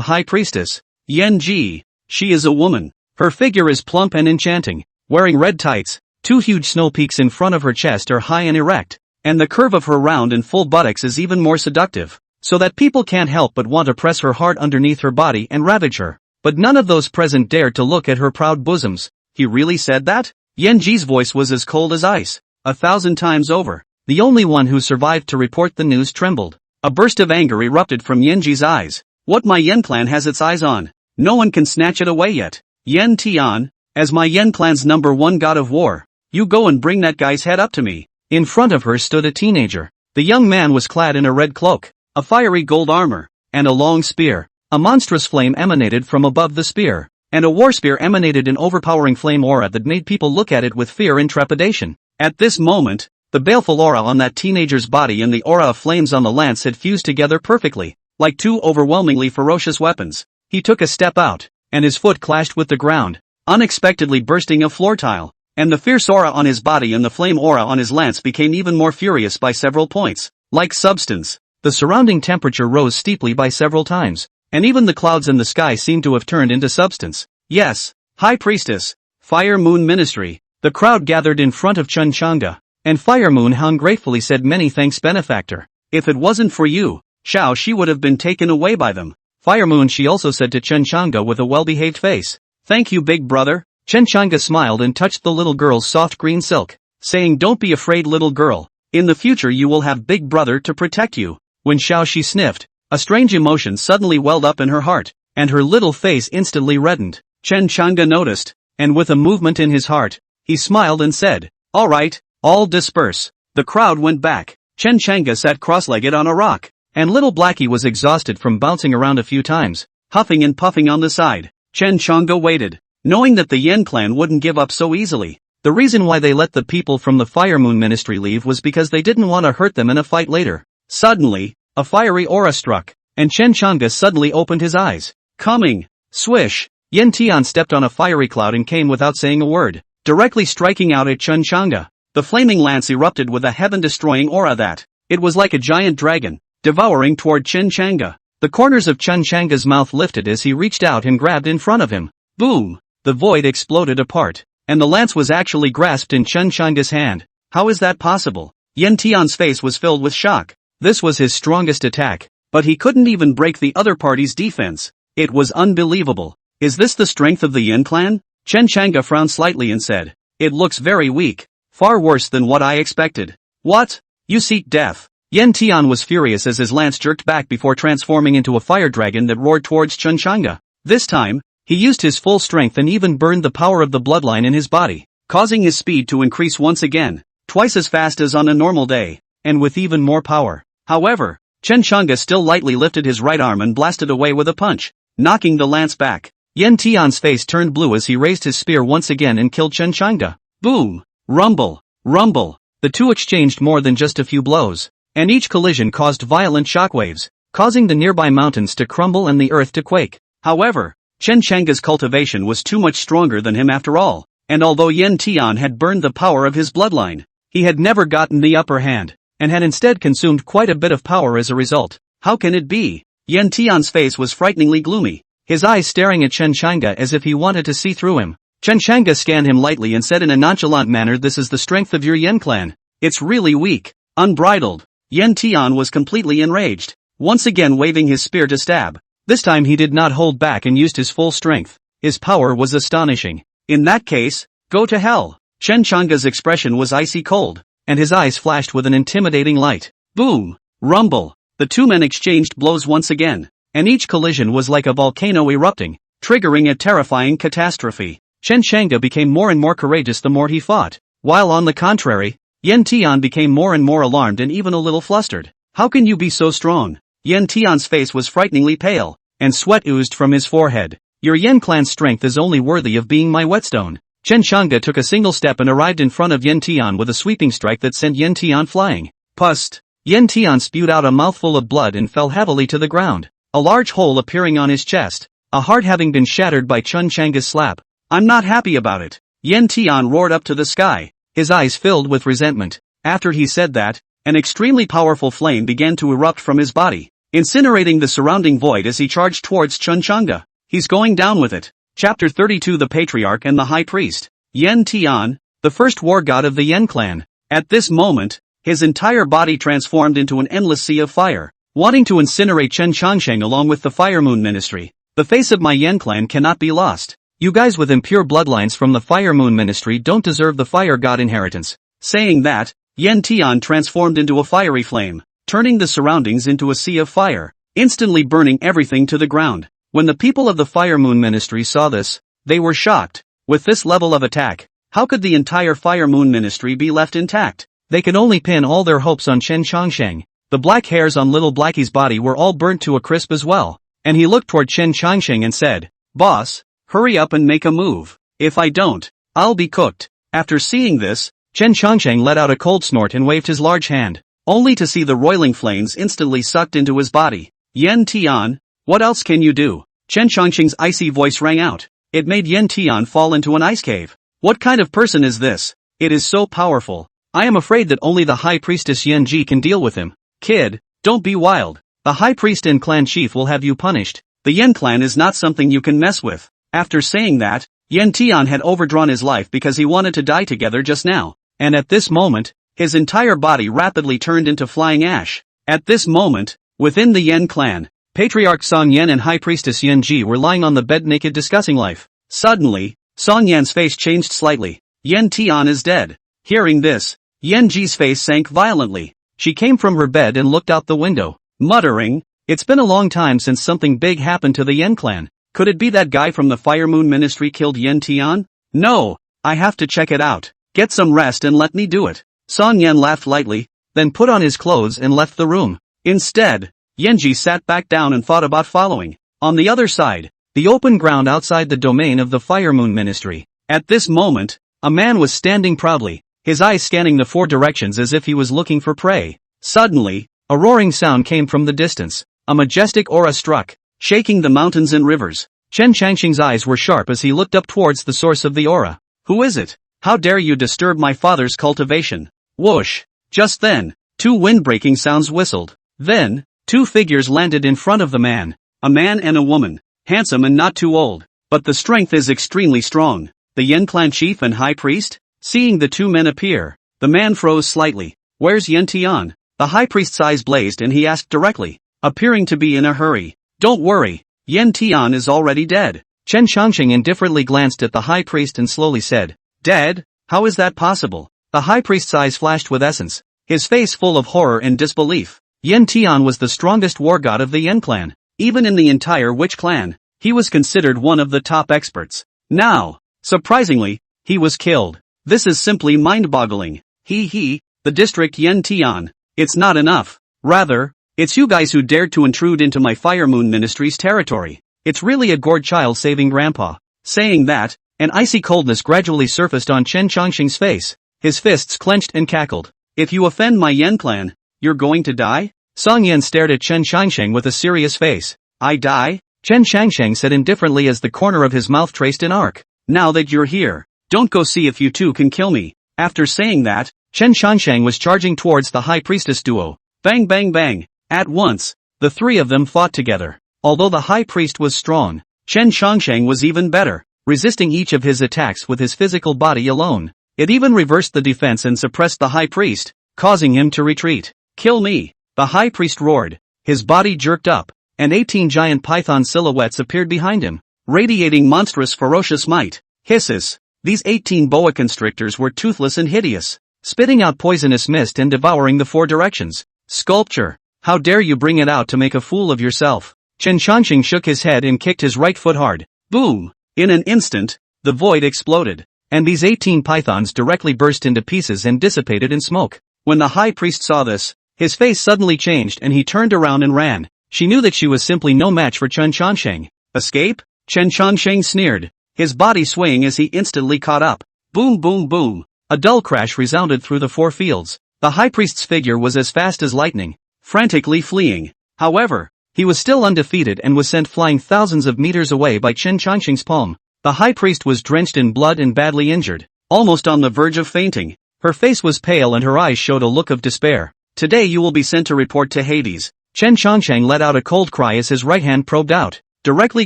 high priestess, Yen Ji. She is a woman. Her figure is plump and enchanting, wearing red tights, two huge snow peaks in front of her chest are high and erect, and the curve of her round and full buttocks is even more seductive, so that people can't help but want to press her heart underneath her body and ravage her. But none of those present dared to look at her proud bosoms. "He really said that?" Yenji's voice was as cold as ice, 1,000 times over. The only one who survived to report the news trembled. A burst of anger erupted from Yenji's eyes. What my Yen clan has its eyes on? No one can snatch it away yet. Yen Tian, as my Yen clan's #1 god of war, you go and bring that guy's head up to me. In front of her stood a teenager. The young man was clad in a red cloak, a fiery gold armor, and a long spear. A monstrous flame emanated from above the spear, and a war spear emanated an overpowering flame aura that made people look at it with fear and trepidation. At this moment, the baleful aura on that teenager's body and the aura of flames on the lance had fused together perfectly, like two overwhelmingly ferocious weapons. He took a step out, and his foot clashed with the ground, unexpectedly bursting a floor tile, and the fierce aura on his body and the flame aura on his lance became even more furious by several points. Like substance, the surrounding temperature rose steeply by several times, and even the clouds in the sky seemed to have turned into substance. Yes, High Priestess, Fire Moon Ministry. The crowd gathered in front of Chunchanga, and Fire Moon Han gratefully said many thanks benefactor. If it wasn't for you, Xiao she would have been taken away by them. Fire Moon she also said to Chunchanga with a well-behaved face. Thank you big brother. Chunchanga smiled and touched the little girl's soft green silk, saying don't be afraid little girl. In the future you will have big brother to protect you. When Xiao she sniffed, a strange emotion suddenly welled up in her heart, and her little face instantly reddened. Chunchanga noticed, and with a movement in his heart, he smiled and said, all right, all disperse. The crowd went back. Chunchanga sat cross-legged on a rock, and little Blackie was exhausted from bouncing around a few times, huffing and puffing on the side. Chunchanga waited, knowing that the Yen clan wouldn't give up so easily. The reason why they let the people from the Fire Moon Ministry leave was because they didn't want to hurt them in a fight later. Suddenly, a fiery aura struck, and Chunchanga suddenly opened his eyes. Coming! Swish! Yen Tian stepped on a fiery cloud and came without saying a word, directly striking out at Chunchanga. The flaming lance erupted with a heaven-destroying aura that, it was like a giant dragon, devouring toward Chunchanga. The corners of Chunchanga's mouth lifted as he reached out and grabbed in front of him. Boom! The void exploded apart, and the lance was actually grasped in Chunchanga's hand. How is that possible? Yen Tian's face was filled with shock. This was his strongest attack, but he couldn't even break the other party's defense. It was unbelievable. Is this the strength of the Yen clan? Chunchanga frowned slightly and said, it looks very weak. Far worse than what I expected. What? You seek death. Yen Tian was furious as his lance jerked back before transforming into a fire dragon that roared towards Chunchanga. This time, he used his full strength and even burned the power of the bloodline in his body, causing his speed to increase once again, twice as fast as on a normal day, and with even more power. However, Chunchanga still lightly lifted his right arm and blasted away with a punch, knocking the lance back. Yen Tian's face turned blue as he raised his spear once again and killed Chunchanga. Boom! Rumble! Rumble! The two exchanged more than just a few blows, and each collision caused violent shockwaves, causing the nearby mountains to crumble and the earth to quake. However, Chunchanga's cultivation was too much stronger than him after all, and although Yen Tian had burned the power of his bloodline, he had never gotten the upper hand, and had instead consumed quite a bit of power as a result. How can it be? Yen Tian's face was frighteningly gloomy, his eyes staring at Chunchanga as if he wanted to see through him. Chunchanga scanned him lightly and said in a nonchalant manner, this is the strength of your Yen clan. It's really weak, unbridled. Yen Tian was completely enraged, once again waving his spear to stab. This time he did not hold back and used his full strength. His power was astonishing. In that case, go to hell. Chunchanga's expression was icy cold, and his eyes flashed with an intimidating light. Boom! Rumble! The two men exchanged blows once again, and each collision was like a volcano erupting, triggering a terrifying catastrophe. Chunchanga became more and more courageous the more he fought, while on the contrary, Yen Tian became more and more alarmed and even a little flustered. How can you be so strong? Yen Tian's face was frighteningly pale, and sweat oozed from his forehead. Your Yen clan's strength is only worthy of being my whetstone. Chunchanga took a single step and arrived in front of Yen Tian with a sweeping strike that sent Yen Tian flying. Pust! Yen Tian spewed out a mouthful of blood and fell heavily to the ground, a large hole appearing on his chest, a heart having been shattered by Chunchanga's slap. I'm not happy about it. Yen Tian roared up to the sky, his eyes filled with resentment. After he said that, an extremely powerful flame began to erupt from his body, incinerating the surrounding void as he charged towards Chunchanga. He's going down with it. Chapter 32 The Patriarch and the High Priest. Yen Tian, the first war god of the Yen clan. At this moment, his entire body transformed into an endless sea of fire, wanting to incinerate Chunchangsheng along with the Fire Moon Ministry. The face of my Yen clan cannot be lost. You guys with impure bloodlines from the Fire Moon Ministry don't deserve the Fire God inheritance. Saying that, Yan Tian transformed into a fiery flame, turning the surroundings into a sea of fire, instantly burning everything to the ground. When the people of the Fire Moon Ministry saw this, they were shocked. With this level of attack, how could the entire Fire Moon Ministry be left intact? They could only pin all their hopes on Chen Changsheng. The black hairs on little Blackie's body were all burnt to a crisp as well, and he looked toward Chen Changsheng and said, "Boss, hurry up and make a move. If I don't, I'll be cooked." After seeing this, Chen Changsheng let out a cold snort and waved his large hand, only to see the roiling flames instantly sucked into his body. "Yan Tian, what else can you do?" Chen Changsheng's icy voice rang out. It made Yan Tian fall into an ice cave. What kind of person is this? It is so powerful. I am afraid that only the High Priestess Yan Ji can deal with him. Kid, don't be wild. The High Priest and clan chief will have you punished. The Yan clan is not something you can mess with. After saying that, Yan Tian had overdrawn his life because he wanted to die together just now, and at this moment, his entire body rapidly turned into flying ash. At this moment, within the Yan clan, Patriarch Song Yan and High Priestess Yan Ji were lying on the bed naked discussing life. Suddenly, Song Yan's face changed slightly. Yan Tian is dead. Hearing this, Yan Ji's face sank violently. She came from her bed and looked out the window, muttering, "It's been a long time since something big happened to the Yan clan. Could it be that guy from the Fire Moon Ministry killed Yan Tian? No, I have to check it out. Get some rest and let me do it." Song Yan laughed lightly, then put on his clothes and left the room. Instead, Yanji sat back down and thought about following. On the other side, the open ground outside the domain of the Fire Moon Ministry. At this moment, a man was standing proudly, his eyes scanning the four directions as if he was looking for prey. Suddenly, a roaring sound came from the distance. A majestic aura struck, shaking the mountains and rivers. Chen Changsheng's eyes were sharp as he looked up towards the source of the aura. "Who is it? How dare you disturb my father's cultivation?" Whoosh! Just then, two wind-breaking sounds whistled. Then, two figures landed in front of the man. A man and a woman, handsome and not too old, but the strength is extremely strong. The Yan clan chief and high priest? Seeing the two men appear, the man froze slightly. "Where's Yan Tian?" The high priest's eyes blazed and he asked directly, appearing to be in a hurry. "Don't worry, Yan Tian is already dead." Chen Changsheng indifferently glanced at the high priest and slowly said, "Dead? How is that possible?" The high priest's eyes flashed with essence, his face full of horror and disbelief. Yan Tian was the strongest war god of the Yan clan. Even in the entire witch clan, he was considered one of the top experts. Now, surprisingly, he was killed. This is simply mind-boggling. The district Yan Tian. It's not enough. Rather, it's you guys who dared to intrude into my Fire Moon Ministry's territory. It's really a gourd child saving grandpa. Saying that, an icy coldness gradually surfaced on Chen Changsheng's face. His fists clenched and cackled. "If you offend my Yan clan, you're going to die?" Song Yan stared at Chen Changsheng with a serious face. "I die?" Chen Changsheng said indifferently as the corner of his mouth traced an arc. "Now that you're here, don't go see if you two can kill me." After saying that, Chen Changsheng was charging towards the high priestess duo. Bang bang bang. At once, the three of them fought together. Although the high priest was strong, Chen Changsheng was even better, resisting each of his attacks with his physical body alone. It even reversed the defense and suppressed the high priest, causing him to retreat. "Kill me!" the high priest roared. His body jerked up, and 18 giant python silhouettes appeared behind him, radiating monstrous ferocious might. Hisses! These 18 boa constrictors were toothless and hideous, spitting out poisonous mist and devouring the four directions. "Sculpture! How dare you bring it out to make a fool of yourself?" Chen Changsheng shook his head and kicked his right foot hard. Boom! In an instant, the void exploded, and these 18 pythons directly burst into pieces and dissipated in smoke. When the high priest saw this, his face suddenly changed and he turned around and ran. She knew that she was simply no match for Chen Changsheng. "Escape?" Chen Changsheng sneered, his body swaying as he instantly caught up. Boom boom boom! A dull crash resounded through the four fields. The high priest's figure was as fast as lightning, frantically fleeing. However, he was still undefeated and was sent flying thousands of meters away by Chen Changsheng's palm. The high priest was drenched in blood and badly injured, almost on the verge of fainting. Her face was pale and her eyes showed a look of despair. "Today you will be sent to report to Hades." Chen Changsheng let out a cold cry as his right hand probed out, directly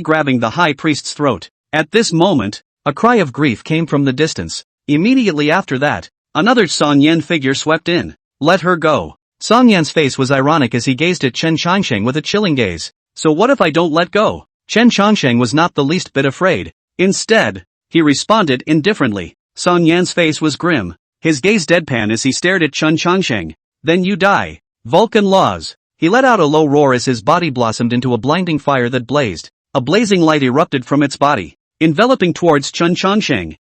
grabbing the high priest's throat. At this moment, a cry of grief came from the distance. Immediately after that, another Song Yan figure swept in. "Let her go." Song Yan's face was ironic as he gazed at Chen Changsheng with a chilling gaze. "So what if I don't let go?" Chen Changsheng was not the least bit afraid. Instead, he responded indifferently. Song Yan's face was grim, his gaze deadpan as he stared at Chen Changsheng. Then you die. Vulcan laws. He let out a low roar as his body blossomed into a blinding fire that blazed. A blazing light erupted from its body, enveloping towards Chen Changsheng.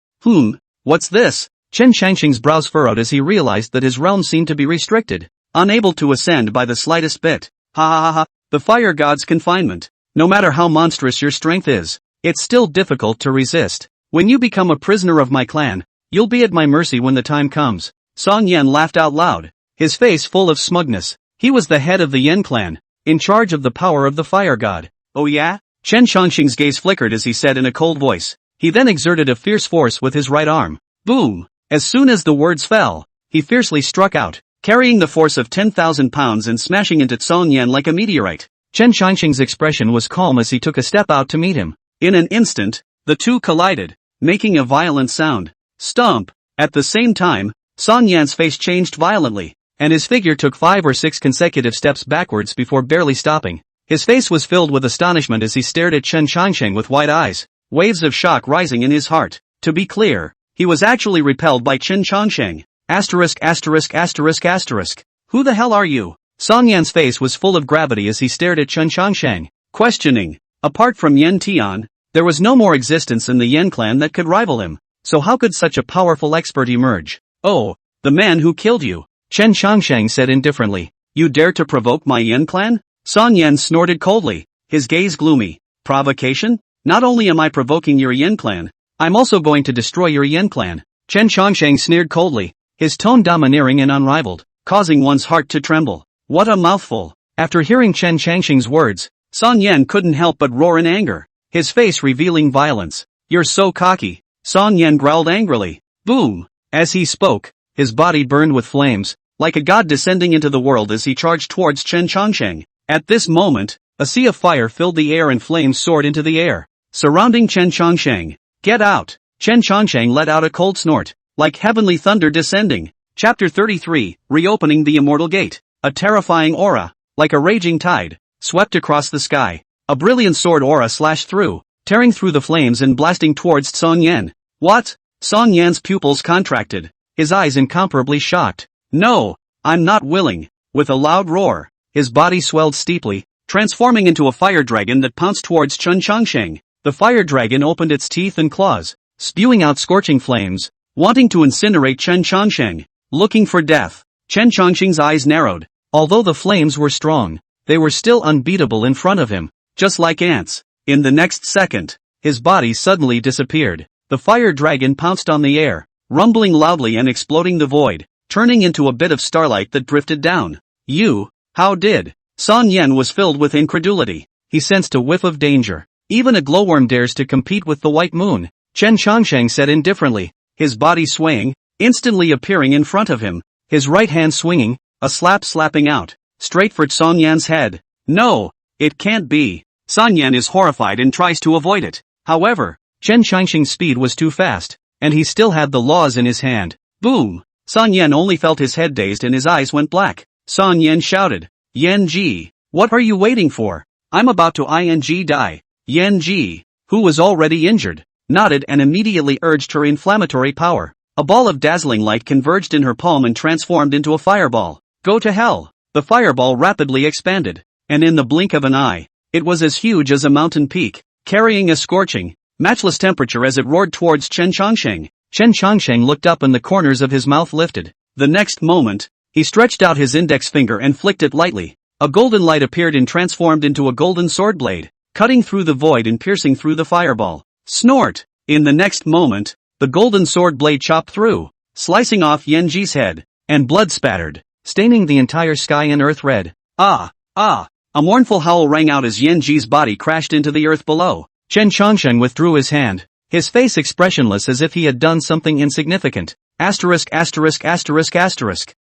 What's this? Chen Changsheng's brows furrowed as he realized that his realm seemed to be restricted, unable to ascend by the slightest bit. Ha ha ha ha, the fire god's confinement. No matter how monstrous your strength is, it's still difficult to resist. When you become a prisoner of my clan, you'll be at my mercy when the time comes. Song Yan laughed out loud, his face full of smugness. He was the head of the Yan clan, in charge of the power of the fire god. Oh yeah? Chen Changsheng's gaze flickered as he said in a cold voice. He then exerted a fierce force with his right arm. Boom! As soon as the words fell, he fiercely struck out, carrying the force of 10,000 pounds and smashing into Song Yan like a meteorite. Chen Changsheng's expression was calm as he took a step out to meet him. In an instant, the two collided, making a violent sound. Stomp! At the same time, Song Yan's face changed violently, and his figure took 5 or 6 consecutive steps backwards before barely stopping. His face was filled with astonishment as he stared at Chen Changsheng with wide eyes, waves of shock rising in his heart. To be clear, he was actually repelled by Chen Changsheng. Who the hell are you? Song Yan's face was full of gravity as he stared at Chen Changsheng, questioning. Apart from Yan Tian, there was no more existence in the Yan clan that could rival him, so how could such a powerful expert emerge? Oh, the man who killed you, Chen Changsheng said indifferently. You dare to provoke my Yan clan? Song Yan snorted coldly, his gaze gloomy. Provocation? Not only am I provoking your Yan clan, I'm also going to destroy your Yan clan. Chen Changsheng sneered coldly, his tone domineering and unrivaled, causing one's heart to tremble. What a mouthful. After hearing Chen Changsheng's words, Song Yan couldn't help but roar in anger, his face revealing violence. You're so cocky. Song Yan growled angrily. Boom! As he spoke, his body burned with flames, like a god descending into the world as he charged towards Chen Changsheng. At this moment, a sea of fire filled the air and flames soared into the air, surrounding Chen Changsheng. Get out! Chen Changsheng let out a cold snort, like heavenly thunder descending. Chapter 33, Reopening the Immortal Gate. A terrifying aura, like a raging tide, swept across the sky. A brilliant sword aura slashed through, tearing through the flames and blasting towards Song Yan. What? Song Yan's pupils contracted, his eyes incomparably shocked. No, I'm not willing. With a loud roar, his body swelled steeply, transforming into a fire dragon that pounced towards Chen Changsheng. The fire dragon opened its teeth and claws, spewing out scorching flames, wanting to incinerate Chen Changsheng. Looking for death. Chen Changsheng's eyes narrowed. Although the flames were strong, they were still unbeatable in front of him, just like ants. In the next second, his body suddenly disappeared. The fire dragon pounced on the air, rumbling loudly and exploding the void, turning into a bit of starlight that drifted down. You? How did? Song Yan was filled with incredulity. He sensed a whiff of danger. Even a glowworm dares to compete with the white moon. Chen Changsheng said indifferently, his body swaying, instantly appearing in front of him, his right hand swinging, a slap slapping out, straight for Song Yan's head. No, it can't be. Song Yan is horrified and tries to avoid it. However, Chen Changsheng's speed was too fast, and he still had the laws in his hand. Boom! Song Yan only felt his head dazed and his eyes went black. Song Yan shouted, Yan Ji, what are you waiting for? I'm about to die. Yan Ji, who was already injured, nodded and immediately urged her inflammatory power. A ball of dazzling light converged in her palm and transformed into a fireball. Go to hell! The fireball rapidly expanded, and in the blink of an eye, it was as huge as a mountain peak, carrying a scorching, matchless temperature as it roared towards Chen Changsheng. Chen Changsheng looked up and the corners of his mouth lifted. The next moment, he stretched out his index finger and flicked it lightly. A golden light appeared and transformed into a golden sword blade, cutting through the void and piercing through the fireball. Snort! In the next moment, the golden sword blade chopped through, slicing off Yanji's head, and blood spattered, staining the entire sky and earth red. Ah! A mournful howl rang out as Yanji's body crashed into the earth below. Chen Changsheng withdrew his hand, his face expressionless as if he had done something insignificant.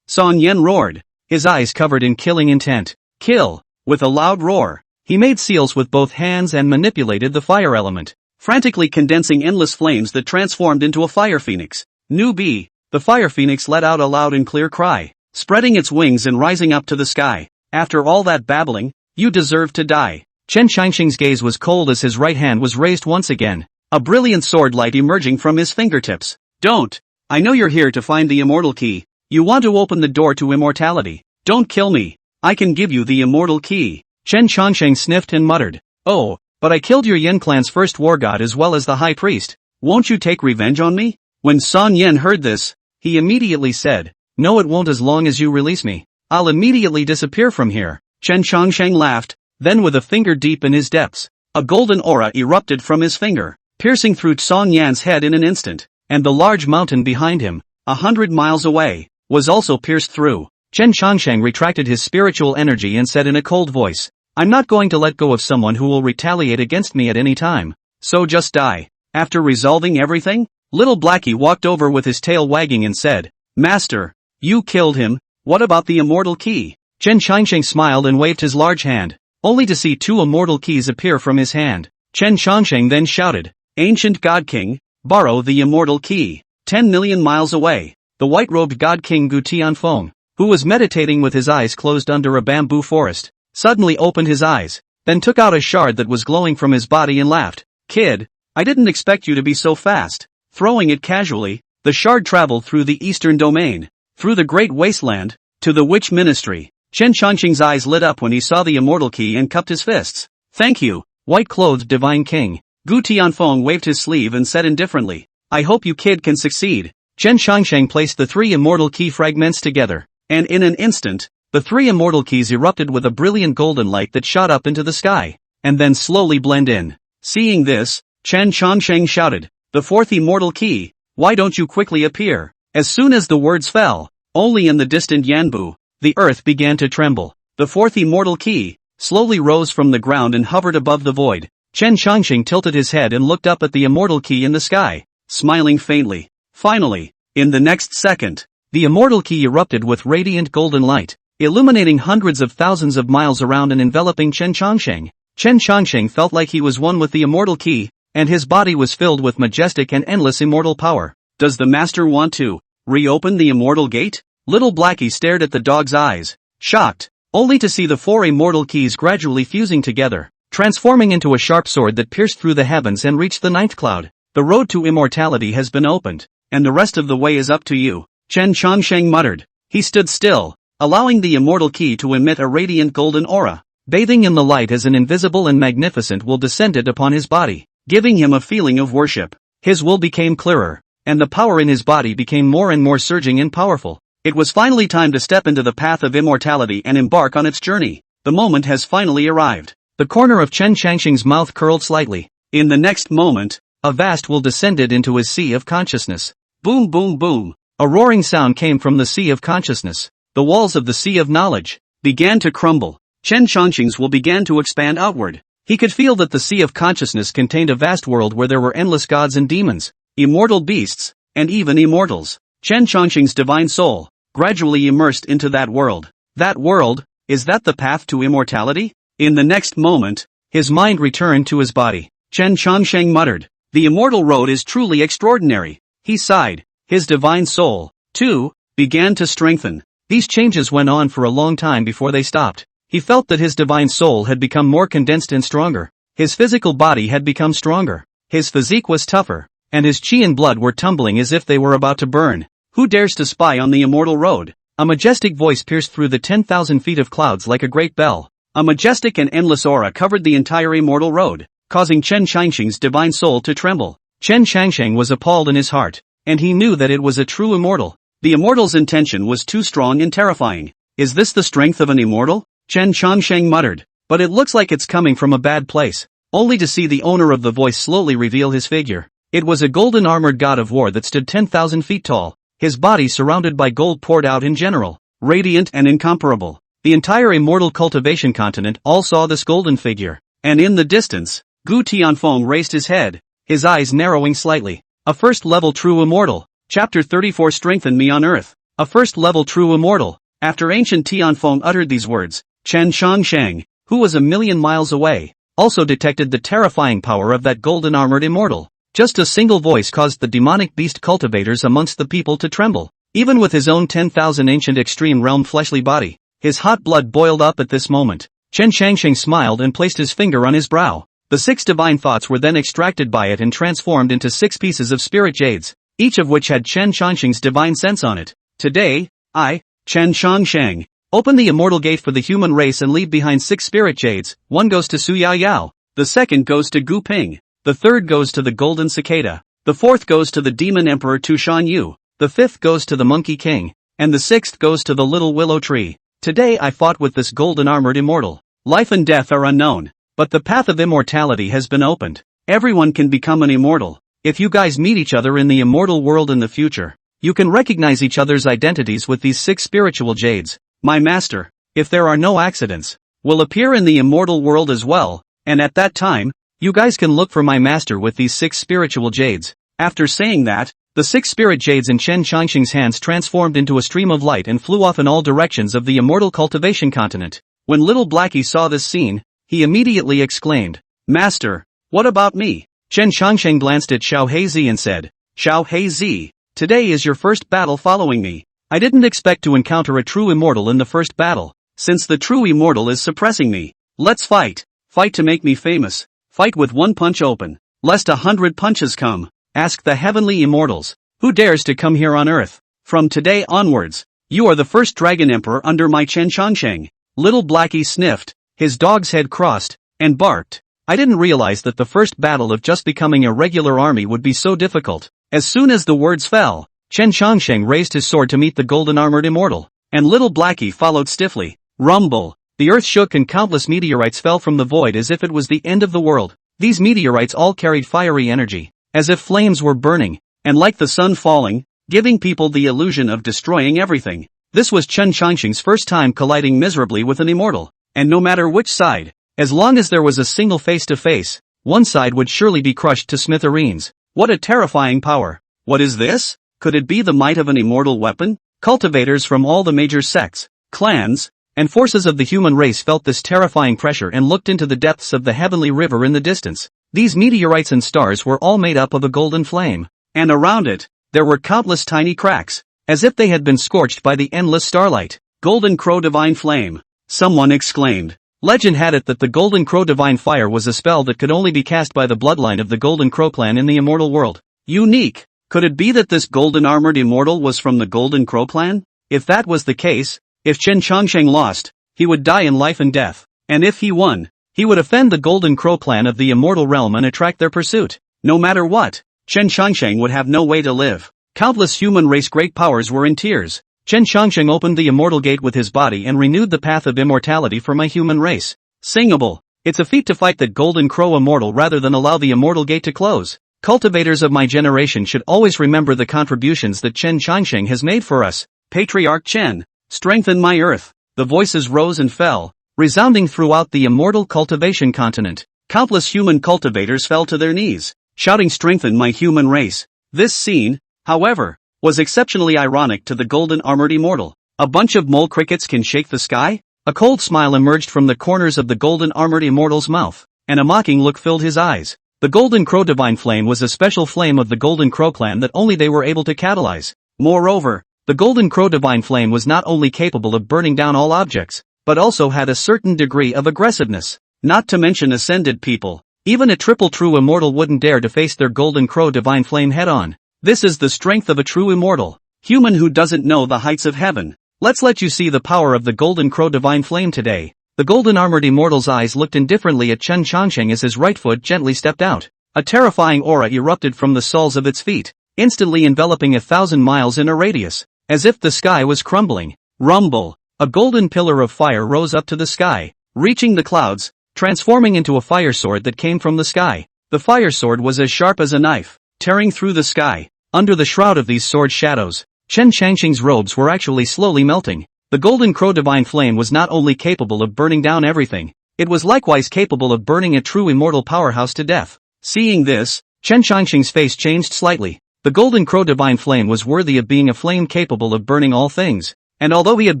Song Yan roared, his eyes covered in killing intent. Kill! With a loud roar, he made seals with both hands and manipulated the fire element, frantically condensing endless flames that transformed into a fire phoenix. Newbie! The fire phoenix let out a loud and clear cry, spreading its wings and rising up to the sky. After all that babbling, you deserve to die. Chen Changsheng's gaze was cold as his right hand was raised once again, a brilliant sword light emerging from his fingertips. Don't. I know you're here to find the immortal key. You want to open the door to immortality. Don't kill me. I can give you the immortal key. Chen Changsheng sniffed and muttered. Oh, but I killed your Yen clan's first war god as well as the high priest. Won't you take revenge on me? When Song Yen heard this, he immediately said, no, it won't as long as you release me. I'll immediately disappear from here. Chen Changsheng laughed, then with a finger deep in his depths, a golden aura erupted from his finger, piercing through Song Yan's head in an instant, and the large mountain behind him, 100 miles away, was also pierced through. Chen Changsheng retracted his spiritual energy and said in a cold voice, I'm not going to let go of someone who will retaliate against me at any time, so just die. After resolving everything, little Blackie walked over with his tail wagging and said, Master, you killed him, what about the immortal key? Chen Changsheng smiled and waved his large hand, only to see 2 immortal keys appear from his hand. Chen Changsheng then shouted, Ancient God King, borrow the immortal key. 10 million miles away, the white-robed God King Gu Tianfeng, who was meditating with his eyes closed under a bamboo forest, suddenly opened his eyes, then took out a shard that was glowing from his body and laughed. Kid, I didn't expect you to be so fast. Throwing it casually, the shard traveled through the eastern domain, through the great wasteland, to the witch ministry. Chen Changsheng's eyes lit up when he saw the immortal key and cupped his fists. Thank you, white-clothed divine king. Gu Tianfeng waved his sleeve and said indifferently, I hope you kid can succeed. Chen Changsheng placed the 3 immortal key fragments together, and in an instant, the 3 immortal keys erupted with a brilliant golden light that shot up into the sky, and then slowly blend in. Seeing this, Chen Changsheng shouted, the 4th immortal key, why don't you quickly appear? As soon as the words fell, only in the distant Yanbu, the earth began to tremble. The 4th immortal key slowly rose from the ground and hovered above the void. Chen Changsheng tilted his head and looked up at the immortal key in the sky, smiling faintly. Finally, in the next second, the immortal key erupted with radiant golden light, illuminating hundreds of thousands of miles around and enveloping Chen Changsheng. Chen Changsheng felt like he was one with the immortal key, and his body was filled with majestic and endless immortal power. Does the master want to reopen the immortal gate? Little Blackie stared at the dog's eyes, shocked, only to see the 4 immortal keys gradually fusing together, transforming into a sharp sword that pierced through the heavens and reached the 9th cloud. The road to immortality has been opened, and the rest of the way is up to you. Chen Changsheng muttered. He stood still, allowing the immortal key to emit a radiant golden aura, bathing in the light as an invisible and magnificent will descended upon his body, giving him a feeling of worship. His will became clearer, and the power in his body became more and more surging and powerful. It was finally time to step into the path of immortality and embark on its journey. The moment has finally arrived. The corner of Chen Changsheng's mouth curled slightly. In the next moment, a vast will descended into his sea of consciousness. Boom boom boom. A roaring sound came from the sea of consciousness. The walls of the sea of knowledge began to crumble. Chen Changsheng's will began to expand outward. He could feel that the sea of consciousness contained a vast world where there were endless gods and demons, immortal beasts, and even immortals. Chen Changsheng's divine soul gradually immersed into that world. That world, is that the path to immortality? In the next moment, his mind returned to his body. Chen Changsheng muttered, the immortal road is truly extraordinary. He sighed. His divine soul, too, began to strengthen. These changes went on for a long time before they stopped. He felt that his divine soul had become more condensed and stronger. His physical body had become stronger. His physique was tougher, and his chi and blood were tumbling as if they were about to burn. Who dares to spy on the immortal road? A majestic voice pierced through the 10,000 feet of clouds like a great bell. A majestic and endless aura covered the entire immortal road, causing Chen Changsheng's divine soul to tremble. Chen Changsheng was appalled in his heart, and he knew that it was a true immortal. The immortal's intention was too strong and terrifying. Is this the strength of an immortal? Chen Changsheng muttered. But it looks like it's coming from a bad place. Only to see the owner of the voice slowly reveal his figure. It was a golden armored god of war that stood 10,000 feet tall. His body surrounded by gold poured out in general, radiant and incomparable. The entire immortal cultivation continent all saw this golden figure. And in the distance, Gu Tianfeng raised his head, his eyes narrowing slightly. A first-level true immortal. Chapter 34 Strengthen me on earth. A first-level true immortal. After ancient Tianfeng uttered these words, Chen Changsheng, who was a million miles away, also detected the terrifying power of that golden armored immortal. Just a single voice caused the demonic beast cultivators amongst the people to tremble. Even with his own 10,000 ancient extreme realm fleshly body, his hot blood boiled up at this moment. Chen Changsheng smiled and placed his finger on his brow. The 6 divine thoughts were then extracted by it and transformed into 6 pieces of spirit jades, each of which had Chen Changsheng's divine sense on it. Today, I, Chen Changsheng, open the immortal gate for the human race and leave behind 6 spirit jades. 1 goes to Su Yao Yao, the 2nd goes to Gu Ping, the 3rd goes to the golden cicada, the 4th goes to the demon emperor Tu Shan Yu, the 5th goes to the monkey king, and the 6th goes to the little willow tree. Today I fought with this golden armored immortal. Life and death are unknown, but the path of immortality has been opened. Everyone can become an immortal. If you guys meet each other in the immortal world in the future, you can recognize each other's identities with these 6 spiritual jades. My master, if there are no accidents, will appear in the immortal world as well, and at that time, you guys can look for my master with these 6 spiritual jades. After saying that, the 6 spirit jades in Chen Changsheng's hands transformed into a stream of light and flew off in all directions of the immortal cultivation continent. When little Blackie saw this scene, he immediately exclaimed, "Master, what about me?" Chen Changsheng glanced at Xiao Heizi and said, "Xiao Heizi, today is your first battle following me. I didn't expect to encounter a true immortal in the first battle. Since the true immortal is suppressing me, let's fight. Fight to make me famous. Fight with 1 punch open, lest 100 punches come. Ask the heavenly immortals, who dares to come here on earth? From today onwards, you are the first dragon emperor under my Chen Changsheng." Little Blackie sniffed, his dog's head crossed, and barked. I didn't realize that the first battle of just becoming a regular army would be so difficult. As soon as the words fell, Chen Changsheng raised his sword to meet the golden armored immortal, and little Blackie followed stiffly. Rumble! The earth shook and countless meteorites fell from the void as if it was the end of the world. These meteorites all carried fiery energy, as if flames were burning, and like the sun falling, giving people the illusion of destroying everything. This was Chen Changsheng's first time colliding miserably with an immortal, and no matter which side, as long as there was a single face-to-face, one side would surely be crushed to smithereens. What a terrifying power! What is this? Could it be the might of an immortal weapon? Cultivators from all the major sects, clans, and forces of the human race felt this terrifying pressure and looked into the depths of the heavenly river in the distance. These meteorites and stars were all made up of a golden flame, and around it, there were countless tiny cracks, as if they had been scorched by the endless starlight. Golden Crow Divine Flame, someone exclaimed. Legend had it that the Golden Crow Divine Fire was a spell that could only be cast by the bloodline of the Golden Crow clan in the immortal world. Unique! Could it be that this golden armored immortal was from the Golden Crow clan? If that was the case, if Chen Changsheng lost, he would die in life and death, and if he won, he would offend the Golden Crow clan of the immortal realm and attract their pursuit. No matter what, Chen Changsheng would have no way to live. Countless human race great powers were in tears. Chen Changsheng opened the immortal gate with his body and renewed the path of immortality for my human race. Singable. It's a feat to fight that Golden Crow immortal rather than allow the immortal gate to close. Cultivators of my generation should always remember the contributions that Chen Changsheng has made for us. Patriarch Chen, strengthen my earth. The voices rose and fell, resounding throughout the immortal cultivation continent. Countless human cultivators fell to their knees, shouting strengthen my human race. This scene, however, was exceptionally ironic to the golden armored immortal. A bunch of mole crickets can shake the sky? A cold smile emerged from the corners of the golden armored immortal's mouth, and a mocking look filled his eyes. The Golden Crow Divine Flame was a special flame of the Golden Crow clan that only they were able to catalyze. Moreover, the Golden Crow Divine Flame was not only capable of burning down all objects, but also had a certain degree of aggressiveness. Not to mention ascended people. Even a triple true immortal wouldn't dare to face their Golden Crow Divine Flame head-on. This is the strength of a true immortal. Human who doesn't know the heights of heaven. Let's let you see the power of the Golden Crow Divine Flame today. The golden armored immortal's eyes looked indifferently at Chen Changsheng as his right foot gently stepped out. A terrifying aura erupted from the soles of its feet, instantly enveloping 1,000 miles in a radius, as if the sky was crumbling. Rumble! A golden pillar of fire rose up to the sky, reaching the clouds, transforming into a fire sword that came from the sky. The fire sword was as sharp as a knife, tearing through the sky. Under the shroud of these sword shadows, Chen Changsheng's robes were actually slowly melting. The Golden Crow Divine Flame was not only capable of burning down everything, it was likewise capable of burning a true immortal powerhouse to death. Seeing this, Chen Changsheng's face changed slightly. The Golden Crow Divine Flame was worthy of being a flame capable of burning all things, and although he had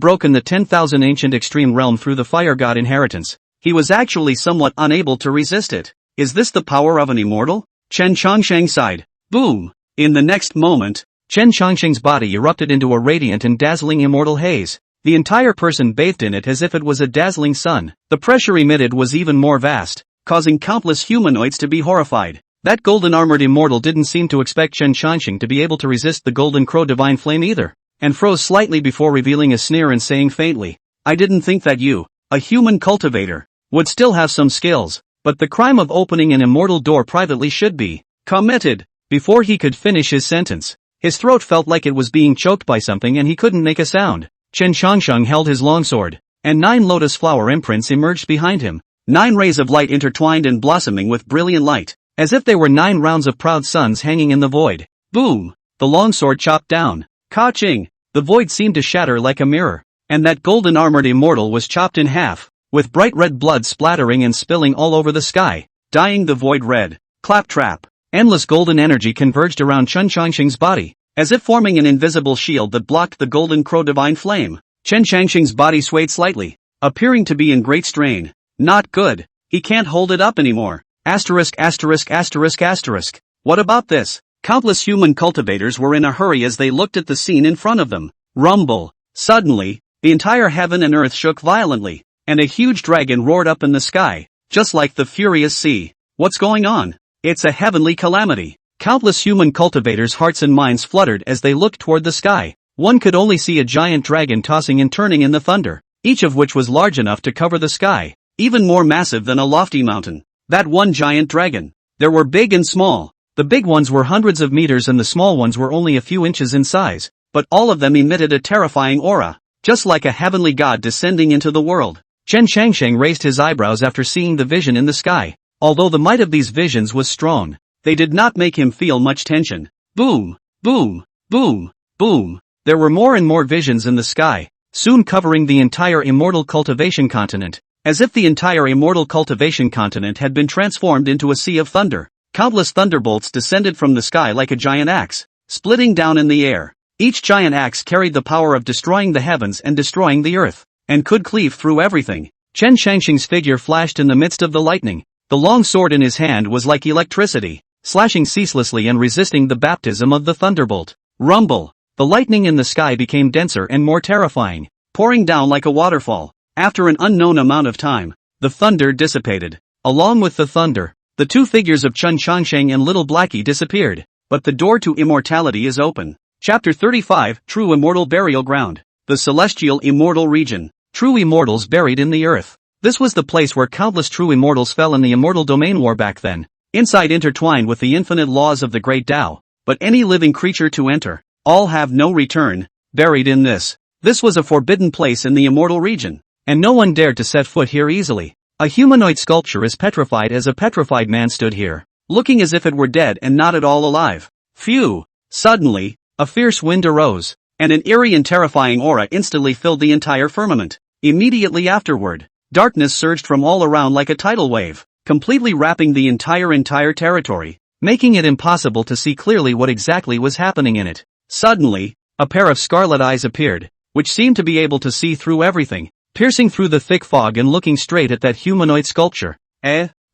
broken the 10,000 ancient extreme realm through the fire god inheritance, he was actually somewhat unable to resist it. Is this the power of an immortal? Chen Changsheng sighed. Boom! In the next moment, Chen Changsheng's body erupted into a radiant and dazzling immortal haze. The entire person bathed in it as if it was a dazzling sun. The pressure emitted was even more vast, causing countless humanoids to be horrified. That golden-armored immortal didn't seem to expect Chen Qianxing to be able to resist the golden crow divine flame either, and froze slightly before revealing a sneer and saying faintly, "I didn't think that you, a human cultivator, would still have some skills, but the crime of opening an immortal door privately should be committed." Before he could finish his sentence, his throat felt like it was being choked by something and he couldn't make a sound. Chen Qianxing held his longsword, and 9 lotus flower imprints emerged behind him, 9 rays of light intertwined and blossoming with brilliant light, as if they were 9 rounds of proud suns hanging in the void. Boom! The longsword chopped down. Ka-ching! The void seemed to shatter like a mirror, and that golden-armored immortal was chopped in half, with bright red blood splattering and spilling all over the sky, dyeing the void red. Claptrap! Endless golden energy converged around Chen Qianxing's body, as if forming an invisible shield that blocked the golden crow divine flame. Chen Qianxing's body swayed slightly, appearing to be in great strain. Not good. He can't hold it up anymore. Asterisk asterisk asterisk asterisk. What about this? Countless human cultivators were in a hurry as they looked at the scene in front of them. Rumble. Suddenly, the entire heaven and earth shook violently, and a huge dragon roared up in the sky, just like the furious sea. What's going on? It's a heavenly calamity. Countless human cultivators' hearts and minds fluttered as they looked toward the sky. One could only see a giant dragon tossing and turning in the thunder, each of which was large enough to cover the sky, even more massive than a lofty mountain. That one giant dragon. There were big and small. The big ones were hundreds of meters and the small ones were only a few inches in size, but all of them emitted a terrifying aura, just like a heavenly god descending into the world. Chen Qianxing raised his eyebrows after seeing the vision in the sky. Although the might of these visions was strong, they did not make him feel much tension. Boom! Boom! Boom! Boom! There were more and more visions in the sky, soon covering the entire immortal cultivation continent, as if the entire immortal cultivation continent had been transformed into a sea of thunder. Countless thunderbolts descended from the sky like a giant axe, splitting down in the air. Each giant axe carried the power of destroying the heavens and destroying the earth, and could cleave through everything. Chen Qianxing's figure flashed in the midst of the lightning. The long sword in his hand was like electricity, slashing ceaselessly and resisting the baptism of the thunderbolt. Rumble! The lightning in the sky became denser and more terrifying, pouring down like a waterfall. After an unknown amount of time, the thunder dissipated. Along with the thunder, the 2 figures of Chen Qianxing and Little Blackie disappeared. But the door to immortality is open. Chapter 35, True Immortal Burial Ground. The Celestial Immortal Region. True immortals buried in the earth. This was the place where countless true immortals fell in the immortal domain war back then. Inside intertwined with the infinite laws of the great Tao, but any living creature to enter, all have no return, buried in this. This was a forbidden place in the immortal region, and no one dared to set foot here easily. A humanoid sculpture as petrified as a petrified man stood here, looking as if it were dead and not at all alive. Phew! Suddenly, a fierce wind arose, and an eerie and terrifying aura instantly filled the entire firmament. Immediately afterward, darkness surged from all around like a tidal wave, completely wrapping the entire territory, making it impossible to see clearly what exactly was happening in it. Suddenly, a pair of scarlet eyes appeared, which seemed to be able to see through everything, piercing through the thick fog and looking straight at that humanoid sculpture.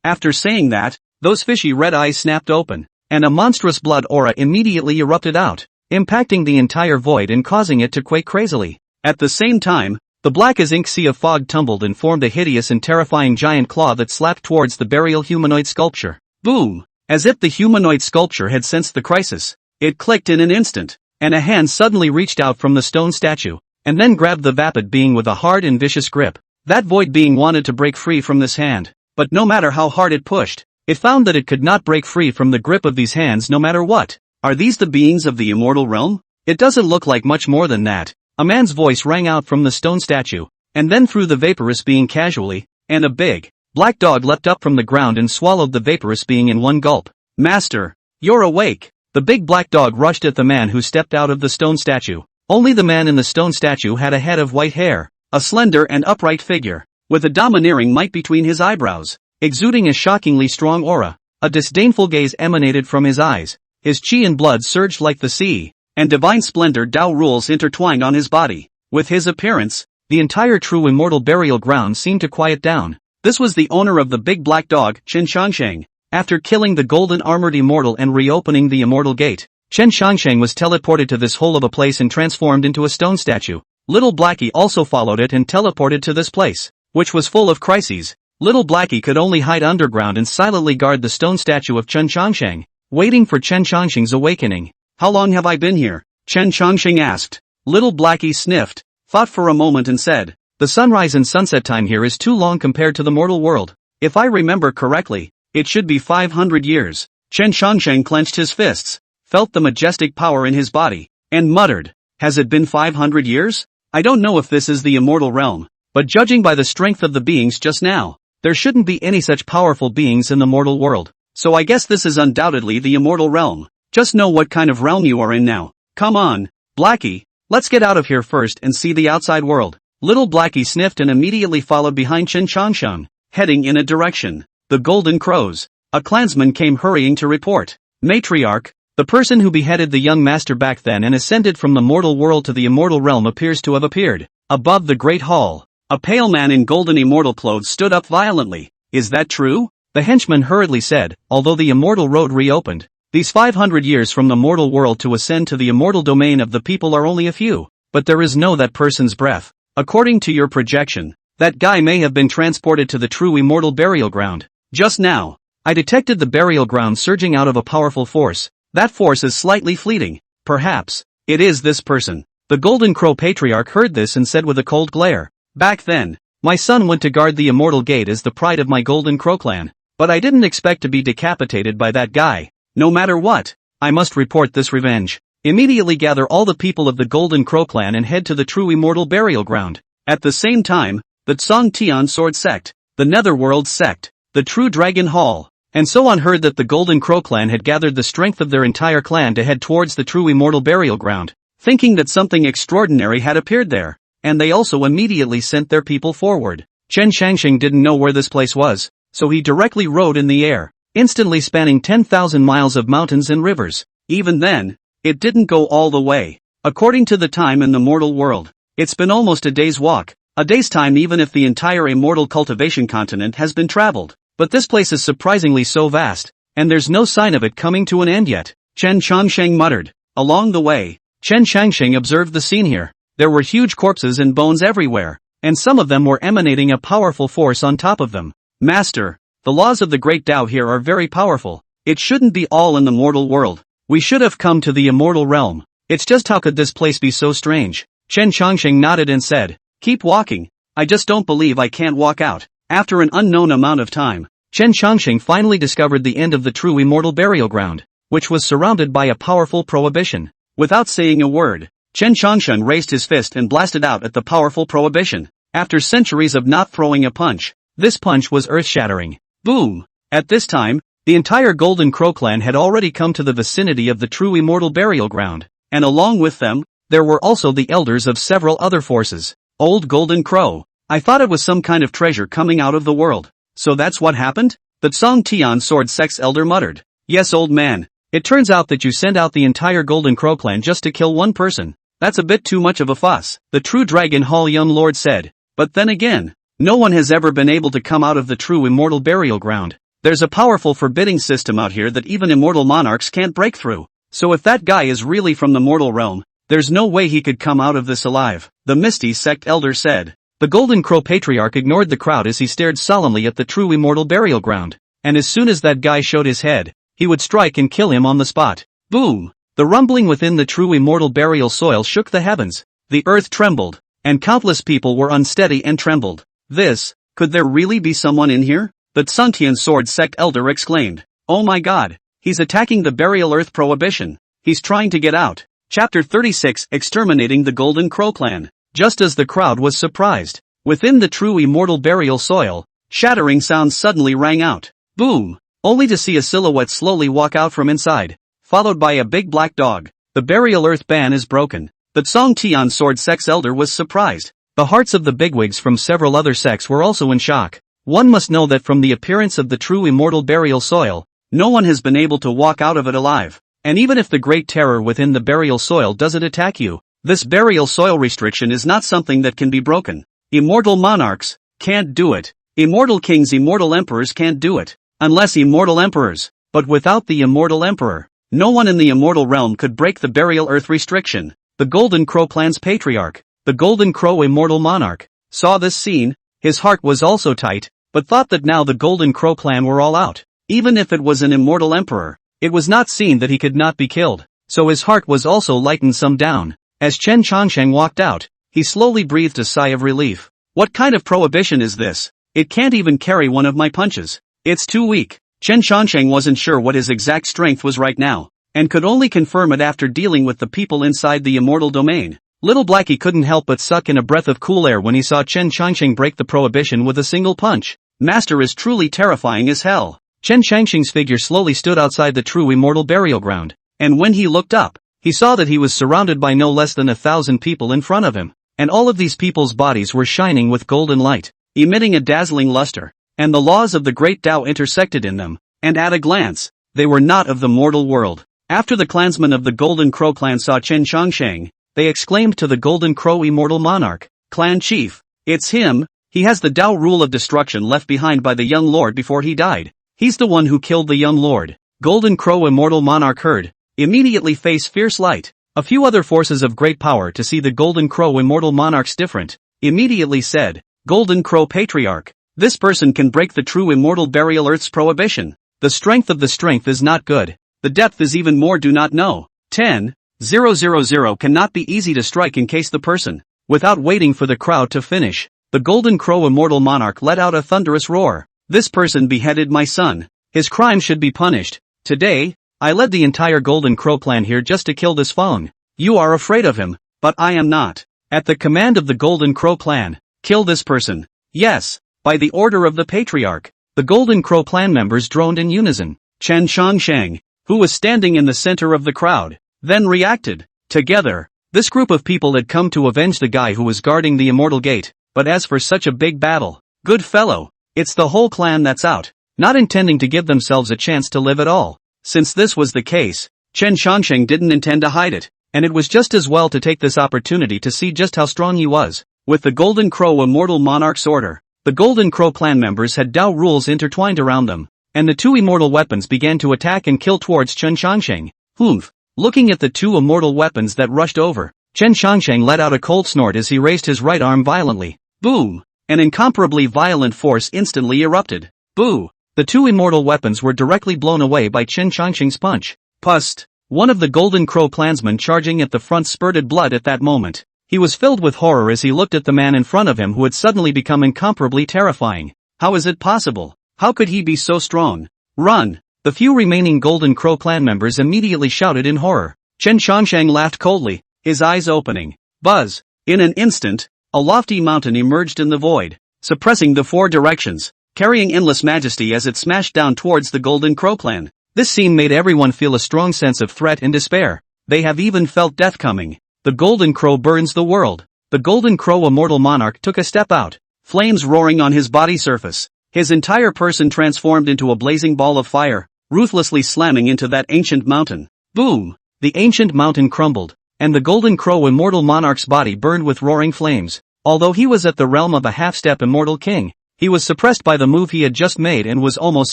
After saying that, those fishy red eyes snapped open, and a monstrous blood aura immediately erupted out, impacting the entire void and causing it to quake crazily. At the same time, the black as ink sea of fog tumbled and formed a hideous and terrifying giant claw that slapped towards the burial humanoid sculpture. Boom! As if the humanoid sculpture had sensed the crisis, it clicked in an instant, and a hand suddenly reached out from the stone statue, and then grabbed the vapid being with a hard and vicious grip. That void being wanted to break free from this hand, but no matter how hard it pushed, it found that it could not break free from the grip of these hands no matter what. Are these the beings of the immortal realm? It doesn't look like much more than that. A man's voice rang out from the stone statue, and then through the vaporous being casually, and a big, black dog leapt up from the ground and swallowed the vaporous being in one gulp. Master, you're awake! The big black dog rushed at the man who stepped out of the stone statue. Only the man in the stone statue had a head of white hair, a slender and upright figure, with a domineering might between his eyebrows, exuding a shockingly strong aura. A disdainful gaze emanated from his eyes, his chi and blood surged like the sea, and divine splendor Tao rules intertwined on his body. With his appearance, the entire true immortal burial ground seemed to quiet down. This was the owner of the big black dog, Chen Qianxing. After killing the golden armored immortal and reopening the immortal gate, Chen Qianxing was teleported to this hole of a place and transformed into a stone statue. Little Blackie also followed it and teleported to this place, which was full of crises. Little Blackie could only hide underground and silently guard the stone statue of Chen Chongsheng, waiting for Chen Chongsheng's awakening. How long have I been here? Chen Chongsheng asked. Little Blackie sniffed, thought for a moment and said, the sunrise and sunset time here is too long compared to the mortal world. If I remember correctly, it should be 500 years. Chen Chongsheng clenched his fists, felt the majestic power in his body, and muttered, has it been 500 years? I don't know if this is the immortal realm, but judging by the strength of the beings just now, there shouldn't be any such powerful beings in the mortal world. So I guess this is undoubtedly the immortal realm. Just know what kind of realm you are in now. Come on, Blackie, let's get out of here first and see the outside world. Little Blackie sniffed and immediately followed behind Chen Chongsheng, heading in a direction. The Golden Crows. A clansman came hurrying to report. Matriarch, the person who beheaded the young master back then and ascended from the mortal world to the immortal realm appears to have appeared. Above the great hall, a pale man in golden immortal clothes stood up violently. Is that true? The henchman hurriedly said, although the immortal road reopened, these 500 years from the mortal world to ascend to the immortal domain of the people are only a few, but there is no that person's breath. According to your projection, that guy may have been transported to the true immortal burial ground. Just now, I detected the burial ground surging out of a powerful force. That force is slightly fleeting. Perhaps it is this person. The Golden Crow Patriarch heard this and said with a cold glare, back then, my son went to guard the immortal gate as the pride of my Golden Crow clan, but I didn't expect to be decapitated by that guy. No matter what, I must report this revenge. Immediately gather all the people of the Golden Crow clan and head to the true immortal burial ground. At the same time, the Tsong Tian Sword Sect, the Netherworld Sect, the True Dragon Hall, and so on heard that the Golden Crow clan had gathered the strength of their entire clan to head towards the true immortal burial ground, thinking that something extraordinary had appeared there, and they also immediately sent their people forward. Chen Chongsheng didn't know where this place was, so he directly rode in the air, instantly spanning 10,000 miles of mountains and rivers. Even then, it didn't go all the way. According to the time in the mortal world, it's been almost a day's walk, a day's time even if the entire immortal cultivation continent has been traveled. But this place is surprisingly so vast, and there's no sign of it coming to an end yet. Chen Chongsheng muttered. Along the way, Chen Chongsheng observed the scene here. There were huge corpses and bones everywhere, and some of them were emanating a powerful force on top of them. Master, the laws of the Great Tao here are very powerful. It shouldn't be all in the mortal world. We should have come to the immortal realm. It's just how could this place be so strange? Chen Chongsheng nodded and said, keep walking. I just don't believe I can't walk out. After an unknown amount of time, Chen Chongsheng finally discovered the end of the true immortal burial ground, which was surrounded by a powerful prohibition. Without saying a word, Chen Chongsheng raised his fist and blasted out at the powerful prohibition. After centuries of not throwing a punch, this punch was earth-shattering. Boom! At this time, the entire Golden Crow clan had already come to the vicinity of the true immortal burial ground, and along with them, there were also the elders of several other forces. Old Golden Crow, I thought it was some kind of treasure coming out of the world. So that's what happened? The Tsong Tian Sword Sect's elder muttered. Yes, old man. It turns out that you sent out the entire Golden Crow clan just to kill one person. That's a bit too much of a fuss, the True Dragon Hall young lord said. But then again, no one has ever been able to come out of the true immortal burial ground. There's a powerful forbidding system out here that even immortal monarchs can't break through. So if that guy is really from the mortal realm, there's no way he could come out of this alive, the Misty Sect elder said. The Golden Crow Patriarch ignored the crowd as he stared solemnly at the true immortal burial ground, and as soon as that guy showed his head, he would strike and kill him on the spot. Boom! The rumbling within the true immortal burial soil shook the heavens, the earth trembled, and countless people were unsteady and trembled. Could there really be someone in here? The Tsuntian Sword Sect elder exclaimed. Oh my god, he's attacking the burial earth prohibition. He's trying to get out. Chapter 36 Exterminating the Golden Crow Clan. Just as the crowd was surprised, within the true immortal burial soil, shattering sounds suddenly rang out. Boom! Only to see a silhouette slowly walk out from inside, followed by a big black dog. The burial earth ban is broken. The Tsong Tian Sword Sect's elder was surprised. The hearts of the bigwigs from several other sects were also in shock. One must know that from the appearance of the true immortal burial soil, no one has been able to walk out of it alive. And even if the great terror within the burial soil doesn't attack you, this burial soil restriction is not something that can be broken. Immortal monarchs can't do it. Immortal kings, immortal emperors can't do it. Unless immortal emperors. But without the immortal emperor, no one in the immortal realm could break the burial earth restriction. The Golden Crow clan's patriarch, the Golden Crow immortal monarch, saw this scene. His heart was also tight, but thought that now the Golden Crow clan were all out. Even if it was an immortal emperor, it was not seen that he could not be killed, so his heart was also lightened some down. As Chen Changsheng walked out, he slowly breathed a sigh of relief. What kind of prohibition is this? It can't even carry one of my punches. It's too weak. Chen Changsheng wasn't sure what his exact strength was right now, and could only confirm it after dealing with the people inside the immortal domain. Little Blackie couldn't help but suck in a breath of cool air when he saw Chen Changsheng break the prohibition with a single punch. Master is truly terrifying as hell. Chen Changsheng's figure slowly stood outside the true immortal burial ground, and when he looked up, he saw that he was surrounded by no less than 1,000 people in front of him, and all of these people's bodies were shining with golden light, emitting a dazzling luster, and the laws of the great Tao intersected in them, and at a glance, they were not of the mortal world. After the clansmen of the Golden Crow clan saw Chen Changsheng, they exclaimed to the Golden Crow immortal monarch, "Clan chief, it's him, he has the Tao rule of destruction left behind by the young lord before he died. He's the one who killed the young lord." Golden Crow immortal monarch heard, immediately face fierce light. A few other forces of great power to see the Golden Crow immortal monarchs different, immediately said, "Golden Crow patriarch, this person can break the true immortal burial earth's prohibition. The strength of the strength is not good. The depth is even more do not know. 10,000 cannot be easy to strike in case the person." Without waiting for the crowd to finish, the Golden Crow immortal monarch let out a thunderous roar. "This person beheaded my son. His crime should be punished. Today, I led the entire Golden Crow clan here just to kill this Feng. You are afraid of him, but I am not. At the command of the Golden Crow clan, kill this person." "Yes, by the order of the patriarch." The Golden Crow clan members droned in unison. Chen Changsheng, who was standing in the center of the crowd, then reacted. Together, this group of people had come to avenge the guy who was guarding the immortal gate, but as for such a big battle, good fellow, it's the whole clan that's out, not intending to give themselves a chance to live at all. Since this was the case, Chen Changsheng didn't intend to hide it, and it was just as well to take this opportunity to see just how strong he was. With the Golden Crow immortal monarch's order, the Golden Crow clan members had Tao rules intertwined around them, and the two immortal weapons began to attack and kill towards Chen Changsheng. Humph! Looking at the two immortal weapons that rushed over, Chen Changsheng let out a cold snort as he raised his right arm violently. Boom! An incomparably violent force instantly erupted. Boo! The two immortal weapons were directly blown away by Chen Changsheng's punch. Pust! One of the Golden Crow clansmen charging at the front spurted blood at that moment. He was filled with horror as he looked at the man in front of him who had suddenly become incomparably terrifying. How is it possible? How could he be so strong? Run! The few remaining Golden Crow clan members immediately shouted in horror. Chen Changsheng laughed coldly, his eyes opening. Buzz! In an instant, a lofty mountain emerged in the void, suppressing the four directions, carrying endless majesty as it smashed down towards the Golden Crow clan. This scene made everyone feel a strong sense of threat and despair. They have even felt death coming. The Golden Crow burns the world. The Golden Crow immortal monarch took a step out, flames roaring on his body surface. His entire person transformed into a blazing ball of fire, ruthlessly slamming into that ancient mountain. Boom! The ancient mountain crumbled, and the Golden Crow immortal monarch's body burned with roaring flames. Although he was at the realm of a half-step immortal king, he was suppressed by the move he had just made and was almost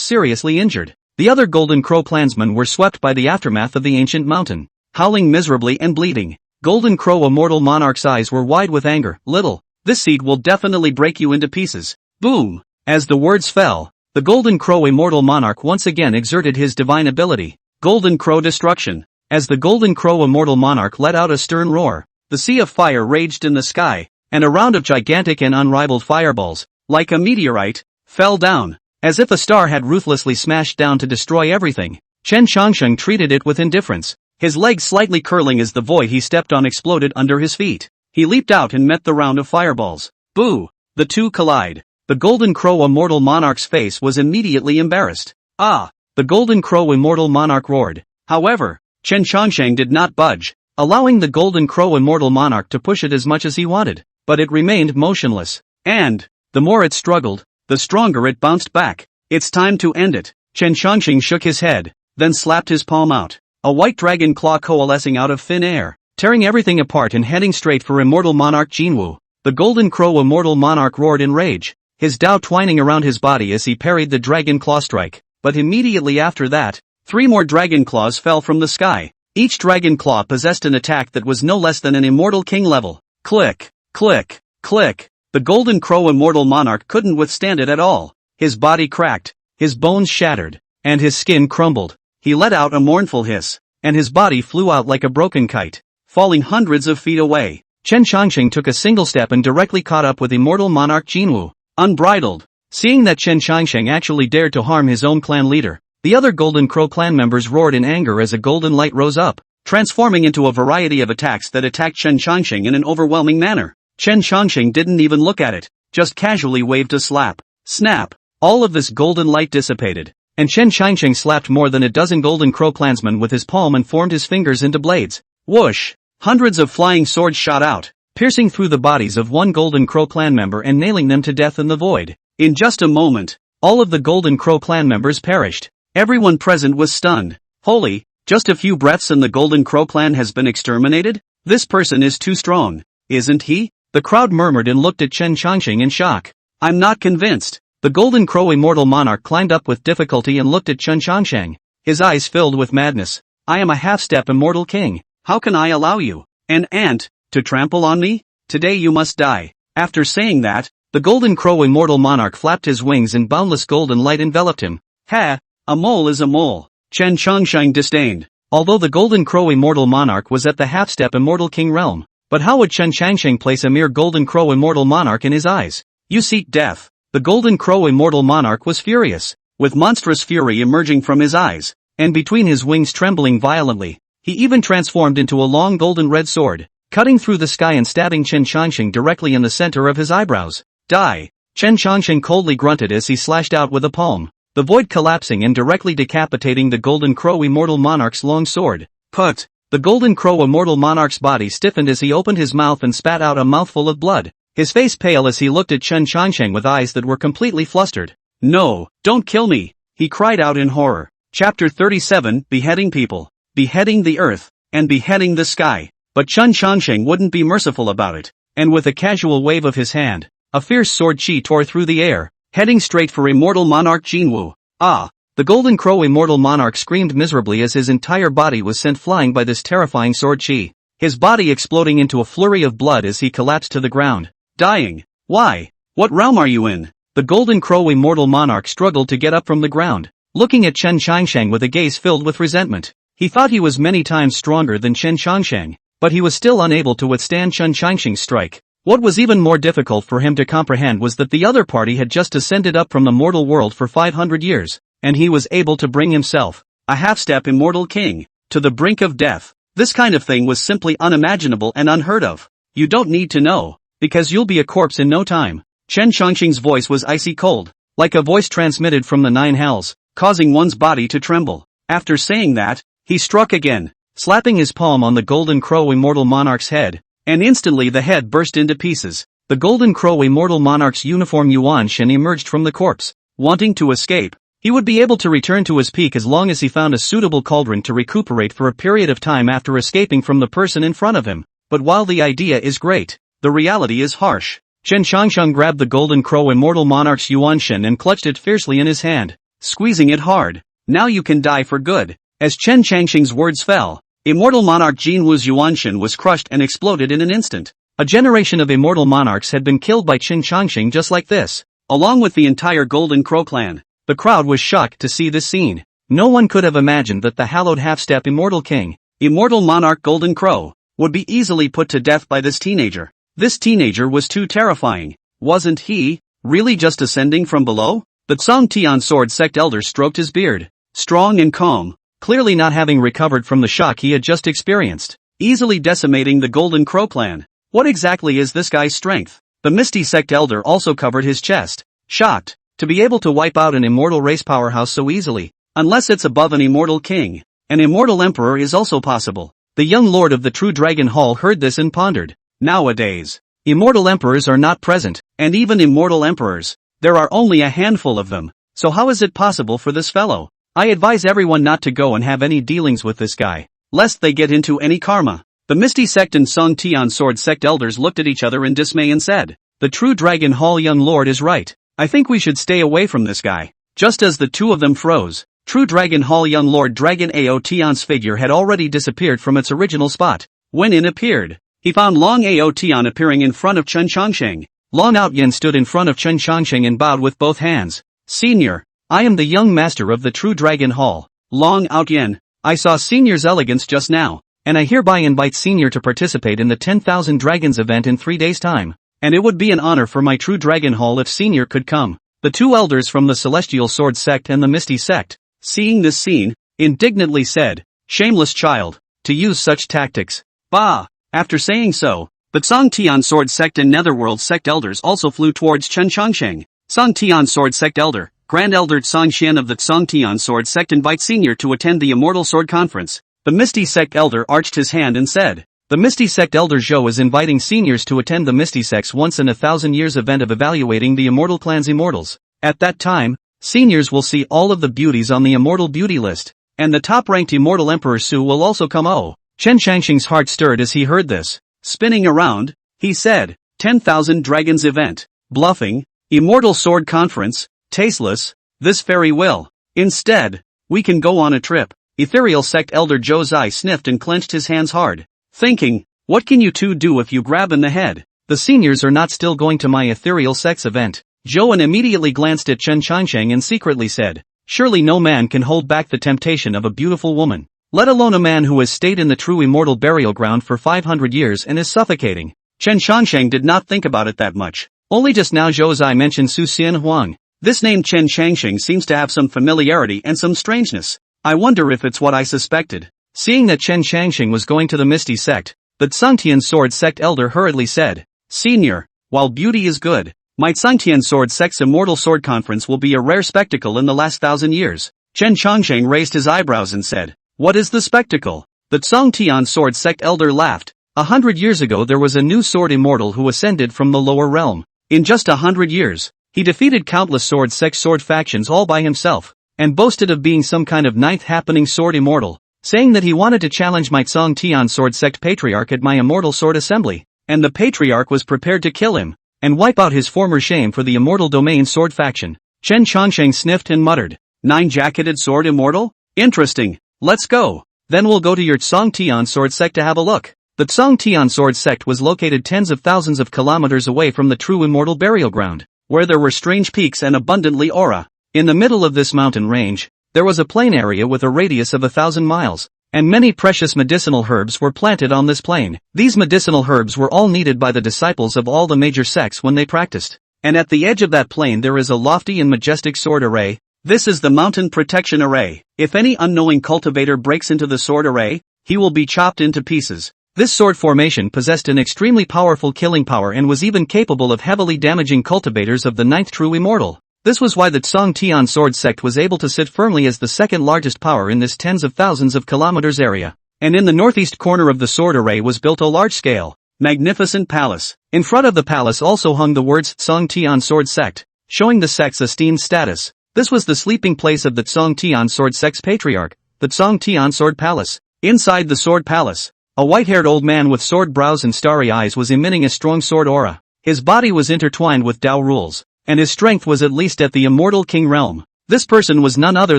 seriously injured. The other Golden Crow clansmen were swept by the aftermath of the ancient mountain, howling miserably and bleeding. Golden Crow immortal monarch's eyes were wide with anger. Little, this seed will definitely break you into pieces. Boom! As the words fell, the Golden Crow immortal monarch once again exerted his divine ability. Golden Crow destruction. As the Golden Crow immortal monarch let out a stern roar, the sea of fire raged in the sky, and a round of gigantic and unrivaled fireballs, like a meteorite, fell down, as if a star had ruthlessly smashed down to destroy everything. Chen Changsheng treated it with indifference, his legs slightly curling as the void he stepped on exploded under his feet. He leaped out and met the round of fireballs. Boo! The two collide. The Golden Crow immortal monarch's face was immediately embarrassed. Ah! The Golden Crow immortal monarch roared. However, Chen Changsheng did not budge, allowing the Golden Crow immortal monarch to push it as much as he wanted, but it remained motionless. And, the more it struggled, the stronger it bounced back. It's time to end it. Chen Changsheng shook his head, then slapped his palm out. A white dragon claw coalescing out of thin air, tearing everything apart and heading straight for immortal monarch Jinwu. The Golden Crow immortal monarch roared in rage, his Tao twining around his body as he parried the dragon claw strike. But immediately after that, 3 more dragon claws fell from the sky. Each dragon claw possessed an attack that was no less than an immortal king level. Click, click, click. The Golden Crow immortal monarch couldn't withstand it at all. His body cracked, his bones shattered, and his skin crumbled. He let out a mournful hiss, and his body flew out like a broken kite, falling hundreds of feet away. Chen Changxing took a single step and directly caught up with immortal monarch Jinwu, unbridled. Seeing that Chen Changxing actually dared to harm his own clan leader, the other Golden Crow clan members roared in anger as a golden light rose up, transforming into a variety of attacks that attacked Chen Changxing in an overwhelming manner. Chen Changxing didn't even look at it, just casually waved a slap. Snap! All of this golden light dissipated, and Chen Changxing slapped more than a dozen Golden Crow clansmen with his palm and formed his fingers into blades. Whoosh! Hundreds of flying swords shot out, piercing through the bodies of one Golden Crow clan member and nailing them to death in the void. In just a moment, all of the Golden Crow clan members perished. Everyone present was stunned. Holy, just a few breaths and the Golden Crow clan has been exterminated? This person is too strong, isn't he? The crowd murmured and looked at Chen Changxing in shock. I'm not convinced. The Golden Crow immortal monarch climbed up with difficulty and looked at Chen Changxing. His eyes filled with madness. I am a half-step immortal king. How can I allow you, an ant, to trample on me? Today you must die. After saying that, the Golden Crow immortal monarch flapped his wings and boundless golden light enveloped him. Ha! A mole is a mole. Chen Changxing disdained. Although the Golden Crow immortal monarch was at the half-step immortal king realm, but how would Chen Changxing place a mere Golden Crow immortal monarch in his eyes? You seek death. The Golden Crow immortal monarch was furious, with monstrous fury emerging from his eyes, and between his wings trembling violently. He even transformed into a long golden red sword, cutting through the sky and stabbing Chen Changxing directly in the center of his eyebrows. Die! Chen Changxing coldly grunted as he slashed out with a palm, the void collapsing and directly decapitating the Golden Crow immortal monarch's long sword. Put! The Golden Crow immortal monarch's body stiffened as he opened his mouth and spat out a mouthful of blood, his face pale as he looked at Chen Changxing with eyes that were completely flustered. No, don't kill me, he cried out in horror. Chapter 37, Beheading People, Beheading the Earth, and Beheading the Sky. But Chen Changxing wouldn't be merciful about it, and with a casual wave of his hand, a fierce sword chi tore through the air, heading straight for immortal monarch Jinwu. Ah! The Golden Crow immortal monarch screamed miserably as his entire body was sent flying by this terrifying sword chi, his body exploding into a flurry of blood as he collapsed to the ground. Dying. Why? What realm are you in? The Golden Crow immortal monarch struggled to get up from the ground, looking at Chen Changxing with a gaze filled with resentment. He thought he was many times stronger than Chen Changxing, but he was still unable to withstand Chen Changxing's strike. What was even more difficult for him to comprehend was that the other party had just ascended up from the mortal world for 500 years, and he was able to bring himself, a half-step immortal king, to the brink of death. This kind of thing was simply unimaginable and unheard of. You don't need to know, because you'll be a corpse in no time. Chen Changxing's voice was icy cold, like a voice transmitted from the nine hells, causing one's body to tremble. After saying that, he struck again, slapping his palm on the Golden Crow immortal monarch's head, and instantly the head burst into pieces. The Golden Crow immortal monarch's uniform Yuan Shen emerged from the corpse, wanting to escape. He would be able to return to his peak as long as he found a suitable cauldron to recuperate for a period of time after escaping from the person in front of him. But while the idea is great, the reality is harsh. Chen Changxing grabbed the Golden Crow immortal monarch's Yuan Shen and clutched it fiercely in his hand, squeezing it hard. Now you can die for good. As Chen Changxing's words fell, immortal monarch Jinwu's Yuan Shen was crushed and exploded in an instant. A generation of immortal monarchs had been killed by Chen Changxing just like this, along with the entire Golden Crow clan. The crowd was shocked to see this scene. No one could have imagined that the hallowed half-step immortal king, immortal monarch Golden Crow, would be easily put to death by this teenager. This teenager was too terrifying. Wasn't he really just ascending from below? The Tsang Tian sword sect elder stroked his beard, strong and calm, clearly not having recovered from the shock he had just experienced, easily decimating the Golden Crow clan. What exactly is this guy's strength? The Misty sect elder also covered his chest, shocked, to be able to wipe out an immortal race powerhouse so easily, unless it's above an immortal king. An immortal emperor is also possible. The young lord of the True Dragon Hall heard this and pondered. Nowadays, immortal emperors are not present, and even immortal emperors, there are only a handful of them, so how is it possible for this fellow? I advise everyone not to go and have any dealings with this guy, lest they get into any karma. The Misty sect and Song Tian sword sect elders looked at each other in dismay and said, the True Dragon Hall young lord is right. I think we should stay away from this guy. Just as the two of them froze, True Dragon Hall young lord Dragon Ao Tian's figure had already disappeared from its original spot. When it appeared, he found Long Ao Tian appearing in front of Chen Changxing. Long Ao Yin stood in front of Chen Changxing and bowed with both hands. Senior, I am the young master of the true Dragon Hall, Long Out Yen. I saw Senior's elegance just now, and I hereby invite Senior to participate in the 10,000 Dragons event in 3 days' time. And it would be an honor for my true Dragon Hall if Senior could come. The two elders from the Celestial Sword Sect and the Misty Sect, seeing this scene, indignantly said, "Shameless child, to use such tactics." Bah! After saying so, the Songtian Sword Sect and Netherworld Sect elders also flew towards Chen Chongsheng. Songtian Sword Sect Elder, Grand Elder Songxian of the Songtian Sword Sect invites Senior to attend the Immortal Sword Conference. The Misty Sect Elder arched his hand and said, "The Misty Sect Elder Zhou is inviting seniors to attend the Misty Sect's once in a thousand years event of evaluating the Immortal Clan's Immortals. At that time, seniors will see all of the beauties on the Immortal Beauty list, and the top-ranked Immortal Emperor Su will also come." Oh! Chen Shangxing's heart stirred as he heard this. Spinning around, he said, 10,000 Dragons event, bluffing, Immortal Sword Conference, tasteless, this very will. Instead, we can go on a trip. Ethereal Sect Elder Zhou Zai sniffed and clenched his hands hard, thinking, what can you two do if you grab in the head? The seniors are not still going to my Ethereal Sect's event. Zhouan immediately glanced at Chen Changsheng and secretly said, surely no man can hold back the temptation of a beautiful woman, let alone a man who has stayed in the true immortal burial ground for 500 years and is suffocating. Chen Changsheng did not think about it that much. Only just now Zhou Zai mentioned Su Xian Huang. This name Chen Changsheng seems to have some familiarity and some strangeness. I wonder if it's what I suspected. Seeing that Chen Changsheng was going to the Misty Sect, the Tsungtian Sword Sect Elder hurriedly said, Senior, while beauty is good, my Tsungtian Sword Sect's Immortal Sword Conference will be a rare spectacle in the last 1,000 years. Chen Changsheng raised his eyebrows and said, what is the spectacle? The Tsungtian Sword Sect Elder laughed. 100 years ago there was a new sword immortal who ascended from the lower realm. In just 100 years, he defeated countless sword sect sword factions all by himself, and boasted of being some kind of ninth happening sword immortal, saying that he wanted to challenge my Tsungtian Sword Sect Patriarch at my Immortal Sword Assembly, and the Patriarch was prepared to kill him, and wipe out his former shame for the Immortal Domain Sword faction. Chen Changsheng sniffed and muttered, 9-jacketed sword immortal? Interesting, let's go. Then we'll go to your Tsungtian Sword Sect to have a look. The Tsungtian Sword Sect was located tens of thousands of kilometers away from the true immortal burial ground, where there were strange peaks and abundantly aura. In the middle of this mountain range, there was a plain area with a radius of 1,000 miles, and many precious medicinal herbs were planted on this plain. These medicinal herbs were all needed by the disciples of all the major sects when they practiced. And at the edge of that plain there is a lofty and majestic sword array. This is the Mountain Protection Array. If any unknowing cultivator breaks into the sword array, he will be chopped into pieces. This sword formation possessed an extremely powerful killing power and was even capable of heavily damaging cultivators of the ninth true immortal. This was why the Tsungtian Sword Sect was able to sit firmly as the second largest power in this tens of thousands of kilometers area. And in the northeast corner of the sword array was built a large-scale, magnificent palace. In front of the palace also hung the words Tsungtian Sword Sect, showing the sect's esteemed status. This was the sleeping place of the Tsungtian Sword Sect's patriarch, the Tsungtian Sword Palace. Inside the sword palace, a white-haired old man with sword brows and starry eyes was emitting a strong sword aura. His body was intertwined with Tao rules, and his strength was at least at the immortal king realm. This person was none other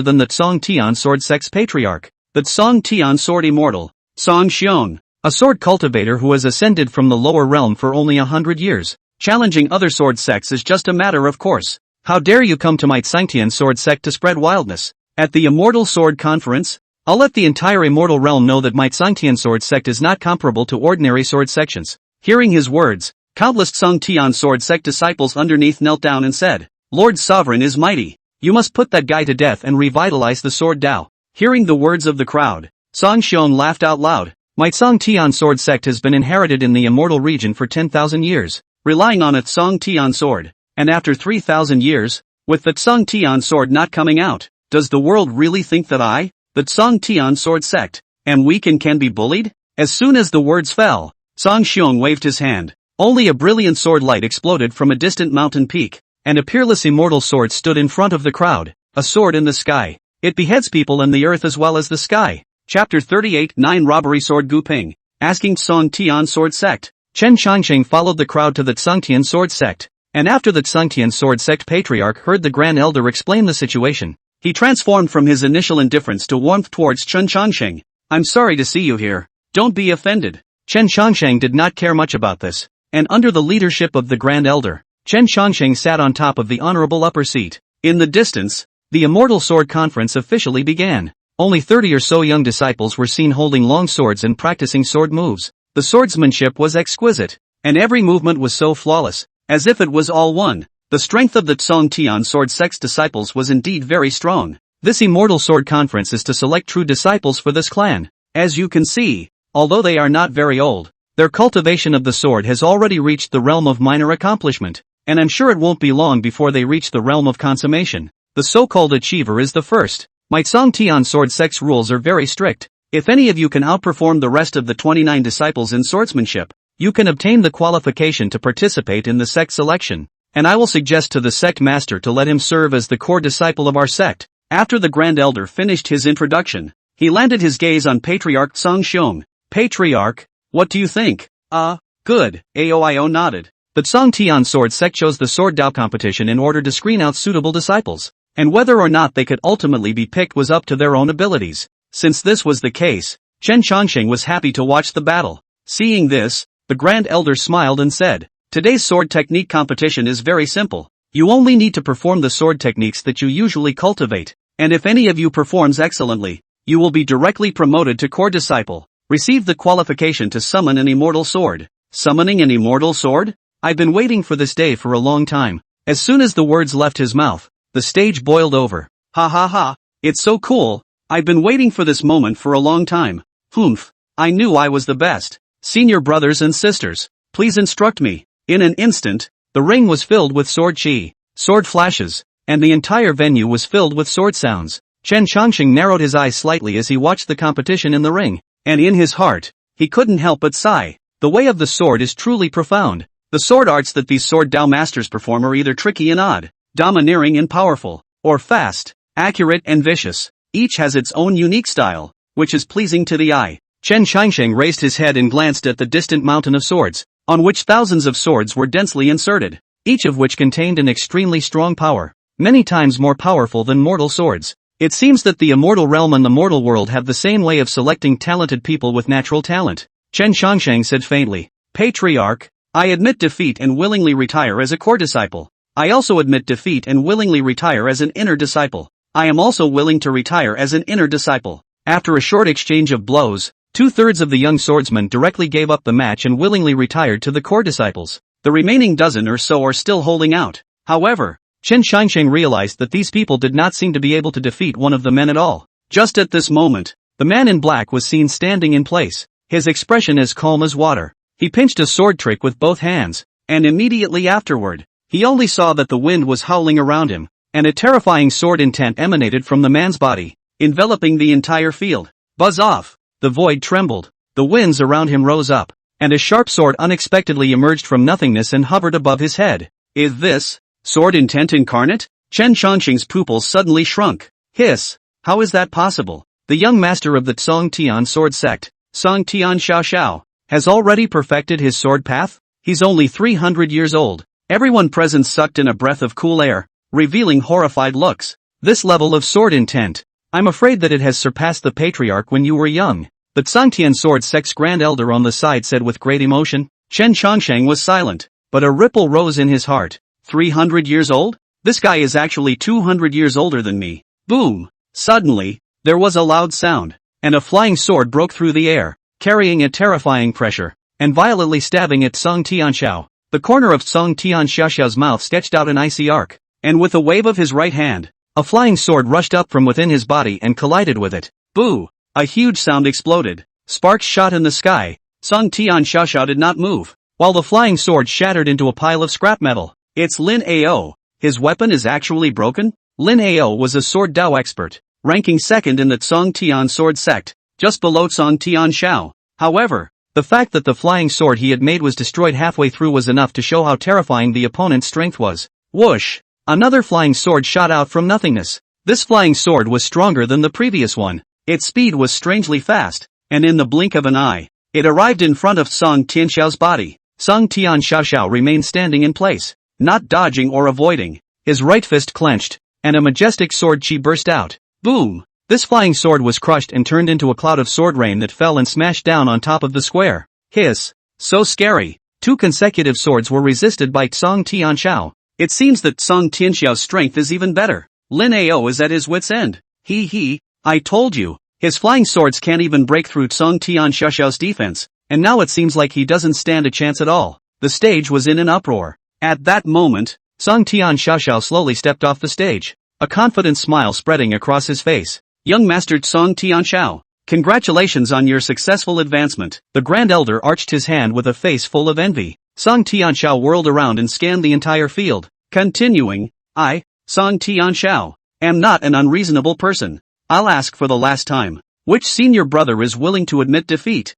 than the Tsungtian Sword Sect's patriarch, the Tsungtian Sword Immortal, Song Xiong, a sword cultivator who has ascended from the lower realm for only 100 years. Challenging other sword sects is just a matter of course. How dare you come to my Tsungtian Sword Sect to spread wildness? At the Immortal Sword Conference, I'll let the entire immortal realm know that my Tsungtian Sword Sect is not comparable to ordinary sword sections. Hearing his words, countless Tsungtian Sword Sect disciples underneath knelt down and said, Lord Sovereign is mighty. You must put that guy to death and revitalize the sword Tao. Hearing the words of the crowd, Song Xiong laughed out loud. My Tsungtian Sword Sect has been inherited in the immortal region for 10,000 years, relying on its Tsungtian Sword. And after 3,000 years, with the Tsungtian Sword not coming out, does the world really think that I, the Tsungtian Sword Sect, am weak and can be bullied? As soon as the words fell, Song Xiong waved his hand. Only a brilliant sword light exploded from a distant mountain peak, and a peerless immortal sword stood in front of the crowd, a sword in the sky. It beheads people and the earth as well as the sky. Chapter 38 9 Robbery Sword Guping, asking Tsungtian Sword Sect. Chen Changsheng followed the crowd to the Tsungtian Sword Sect, and after the Tsungtian Sword Sect Patriarch heard the Grand Elder explain the situation, he transformed from his initial indifference to warmth towards Chen Changsheng. I'm sorry to see you here. Don't be offended. Chen Changsheng did not care much about this, and under the leadership of the Grand Elder, Chen Changsheng sat on top of the honorable upper seat. In the distance, the Immortal Sword Conference officially began. Only 30 or so young disciples were seen holding long swords and practicing sword moves. The swordsmanship was exquisite, and every movement was so flawless, as if it was all one. The strength of the Tsongtian sword sect's disciples was indeed very strong. This Immortal Sword Conference is to select true disciples for this clan. As you can see, although they are not very old, their cultivation of the sword has already reached the realm of minor accomplishment, and I'm sure it won't be long before they reach the realm of consummation. The so-called achiever is the first. My Tsongtian sword sect's rules are very strict. If any of you can outperform the rest of the 29 disciples in swordsmanship, you can obtain the qualification to participate in the sect selection, and I will suggest to the sect master to let him serve as the core disciple of our sect. After the Grand Elder finished his introduction, he landed his gaze on Patriarch Tsong Xiong. Patriarch, what do you think? Good, Aoio nodded. The Tsongtian sword sect chose the sword Dao competition in order to screen out suitable disciples, and whether or not they could ultimately be picked was up to their own abilities. Since this was the case, Chen Chongqing was happy to watch the battle. Seeing this, the Grand Elder smiled and said, "Today's sword technique competition is very simple. You only need to perform the sword techniques that you usually cultivate, and if any of you performs excellently, you will be directly promoted to core disciple. Receive the qualification to summon an immortal sword." Summoning an immortal sword? I've been waiting for this day for a long time. As soon as the words left his mouth, the stage boiled over. Ha ha ha, it's so cool. I've been waiting for this moment for a long time. Humph, I knew I was the best. Senior brothers and sisters, please instruct me. In an instant, the ring was filled with sword chi, sword flashes, and the entire venue was filled with sword sounds. Chen Chongqing narrowed his eyes slightly as he watched the competition in the ring, and in his heart, he couldn't help but sigh. The way of the sword is truly profound. The sword arts that these sword Dao masters perform are either tricky and odd, domineering and powerful, or fast, accurate and vicious. Each has its own unique style, which is pleasing to the eye. Chen Chongqing raised his head and glanced at the distant mountain of swords, on which thousands of swords were densely inserted, each of which contained an extremely strong power, many times more powerful than mortal swords. It seems that the immortal realm and the mortal world have the same way of selecting talented people with natural talent. Chen Chongqing said faintly, "Patriarch, I admit defeat and willingly retire as a core disciple. I also admit defeat and willingly retire as an inner disciple. I am also willing to retire as an inner disciple." After a short exchange of blows, 2/3 of the young swordsmen directly gave up the match and willingly retired to the core disciples. The remaining dozen or so are still holding out. However, Chen Chongqing realized that these people did not seem to be able to defeat one of the men at all. Just at this moment, the man in black was seen standing in place, his expression as calm as water. He pinched a sword trick with both hands, and immediately afterward, he only saw that the wind was howling around him, and a terrifying sword intent emanated from the man's body, enveloping the entire field. Buzz off! The void trembled, the winds around him rose up, and a sharp sword unexpectedly emerged from nothingness and hovered above his head. Is this sword intent incarnate? Chen Chongqing's pupils suddenly shrunk. Hiss! How is that possible? The young master of the Tsongtian sword sect, Tsongtian Xiao, has already perfected his sword path? He's only 300 years old. Everyone present sucked in a breath of cool air, revealing horrified looks. This level of sword intent, I'm afraid that it has surpassed the patriarch when you were young. The Tsongtian sword sect's grand elder on the side said with great emotion. Chen Chongqing was silent, but a ripple rose in his heart. 300 years old? This guy is actually 200 years older than me. Boom! Suddenly, there was a loud sound, and a flying sword broke through the air, carrying a terrifying pressure, and violently stabbing at Tsong Tianxiao. The corner of Tsong Tianxiao's mouth sketched out an icy arc, and with a wave of his right hand, a flying sword rushed up from within his body and collided with it. Boo! A huge sound exploded. Sparks shot in the sky. Tsong Tianxiao did not move, while the flying sword shattered into a pile of scrap metal. It's Lin Ao. His weapon is actually broken? Lin Ao was a sword Dao expert, ranking second in the Tsong Tian sword sect, just below Tsong Tianxiao. However, the fact that the flying sword he had made was destroyed halfway through was enough to show how terrifying the opponent's strength was. Whoosh! Another flying sword shot out from nothingness. This flying sword was stronger than the previous one. Its speed was strangely fast, and in the blink of an eye, it arrived in front of Tsong Tianxiao's body. Tsong Tianxiao remained standing in place, not dodging or avoiding. His right fist clenched, and a majestic sword chi burst out. Boom! This flying sword was crushed and turned into a cloud of sword rain that fell and smashed down on top of the square. Hiss! So scary! 2 consecutive swords were resisted by Tsong Tianxiao. It seems that Song Tianxiao's strength is even better. Lin Ao is at his wit's end. I told you. His flying swords can't even break through Song Tianxiao's defense, and now it seems like he doesn't stand a chance at all. The stage was in an uproar. At that moment, Song Tianxiao slowly stepped off the stage, a confident smile spreading across his face. Young Master Song Tianxiao, congratulations on your successful advancement. The Grand Elder arched his hand with a face full of envy. Song Tianxiao whirled around and scanned the entire field. Continuing, I, Song Tianxiao, am not an unreasonable person. I'll ask for the last time. Which senior brother is willing to admit defeat?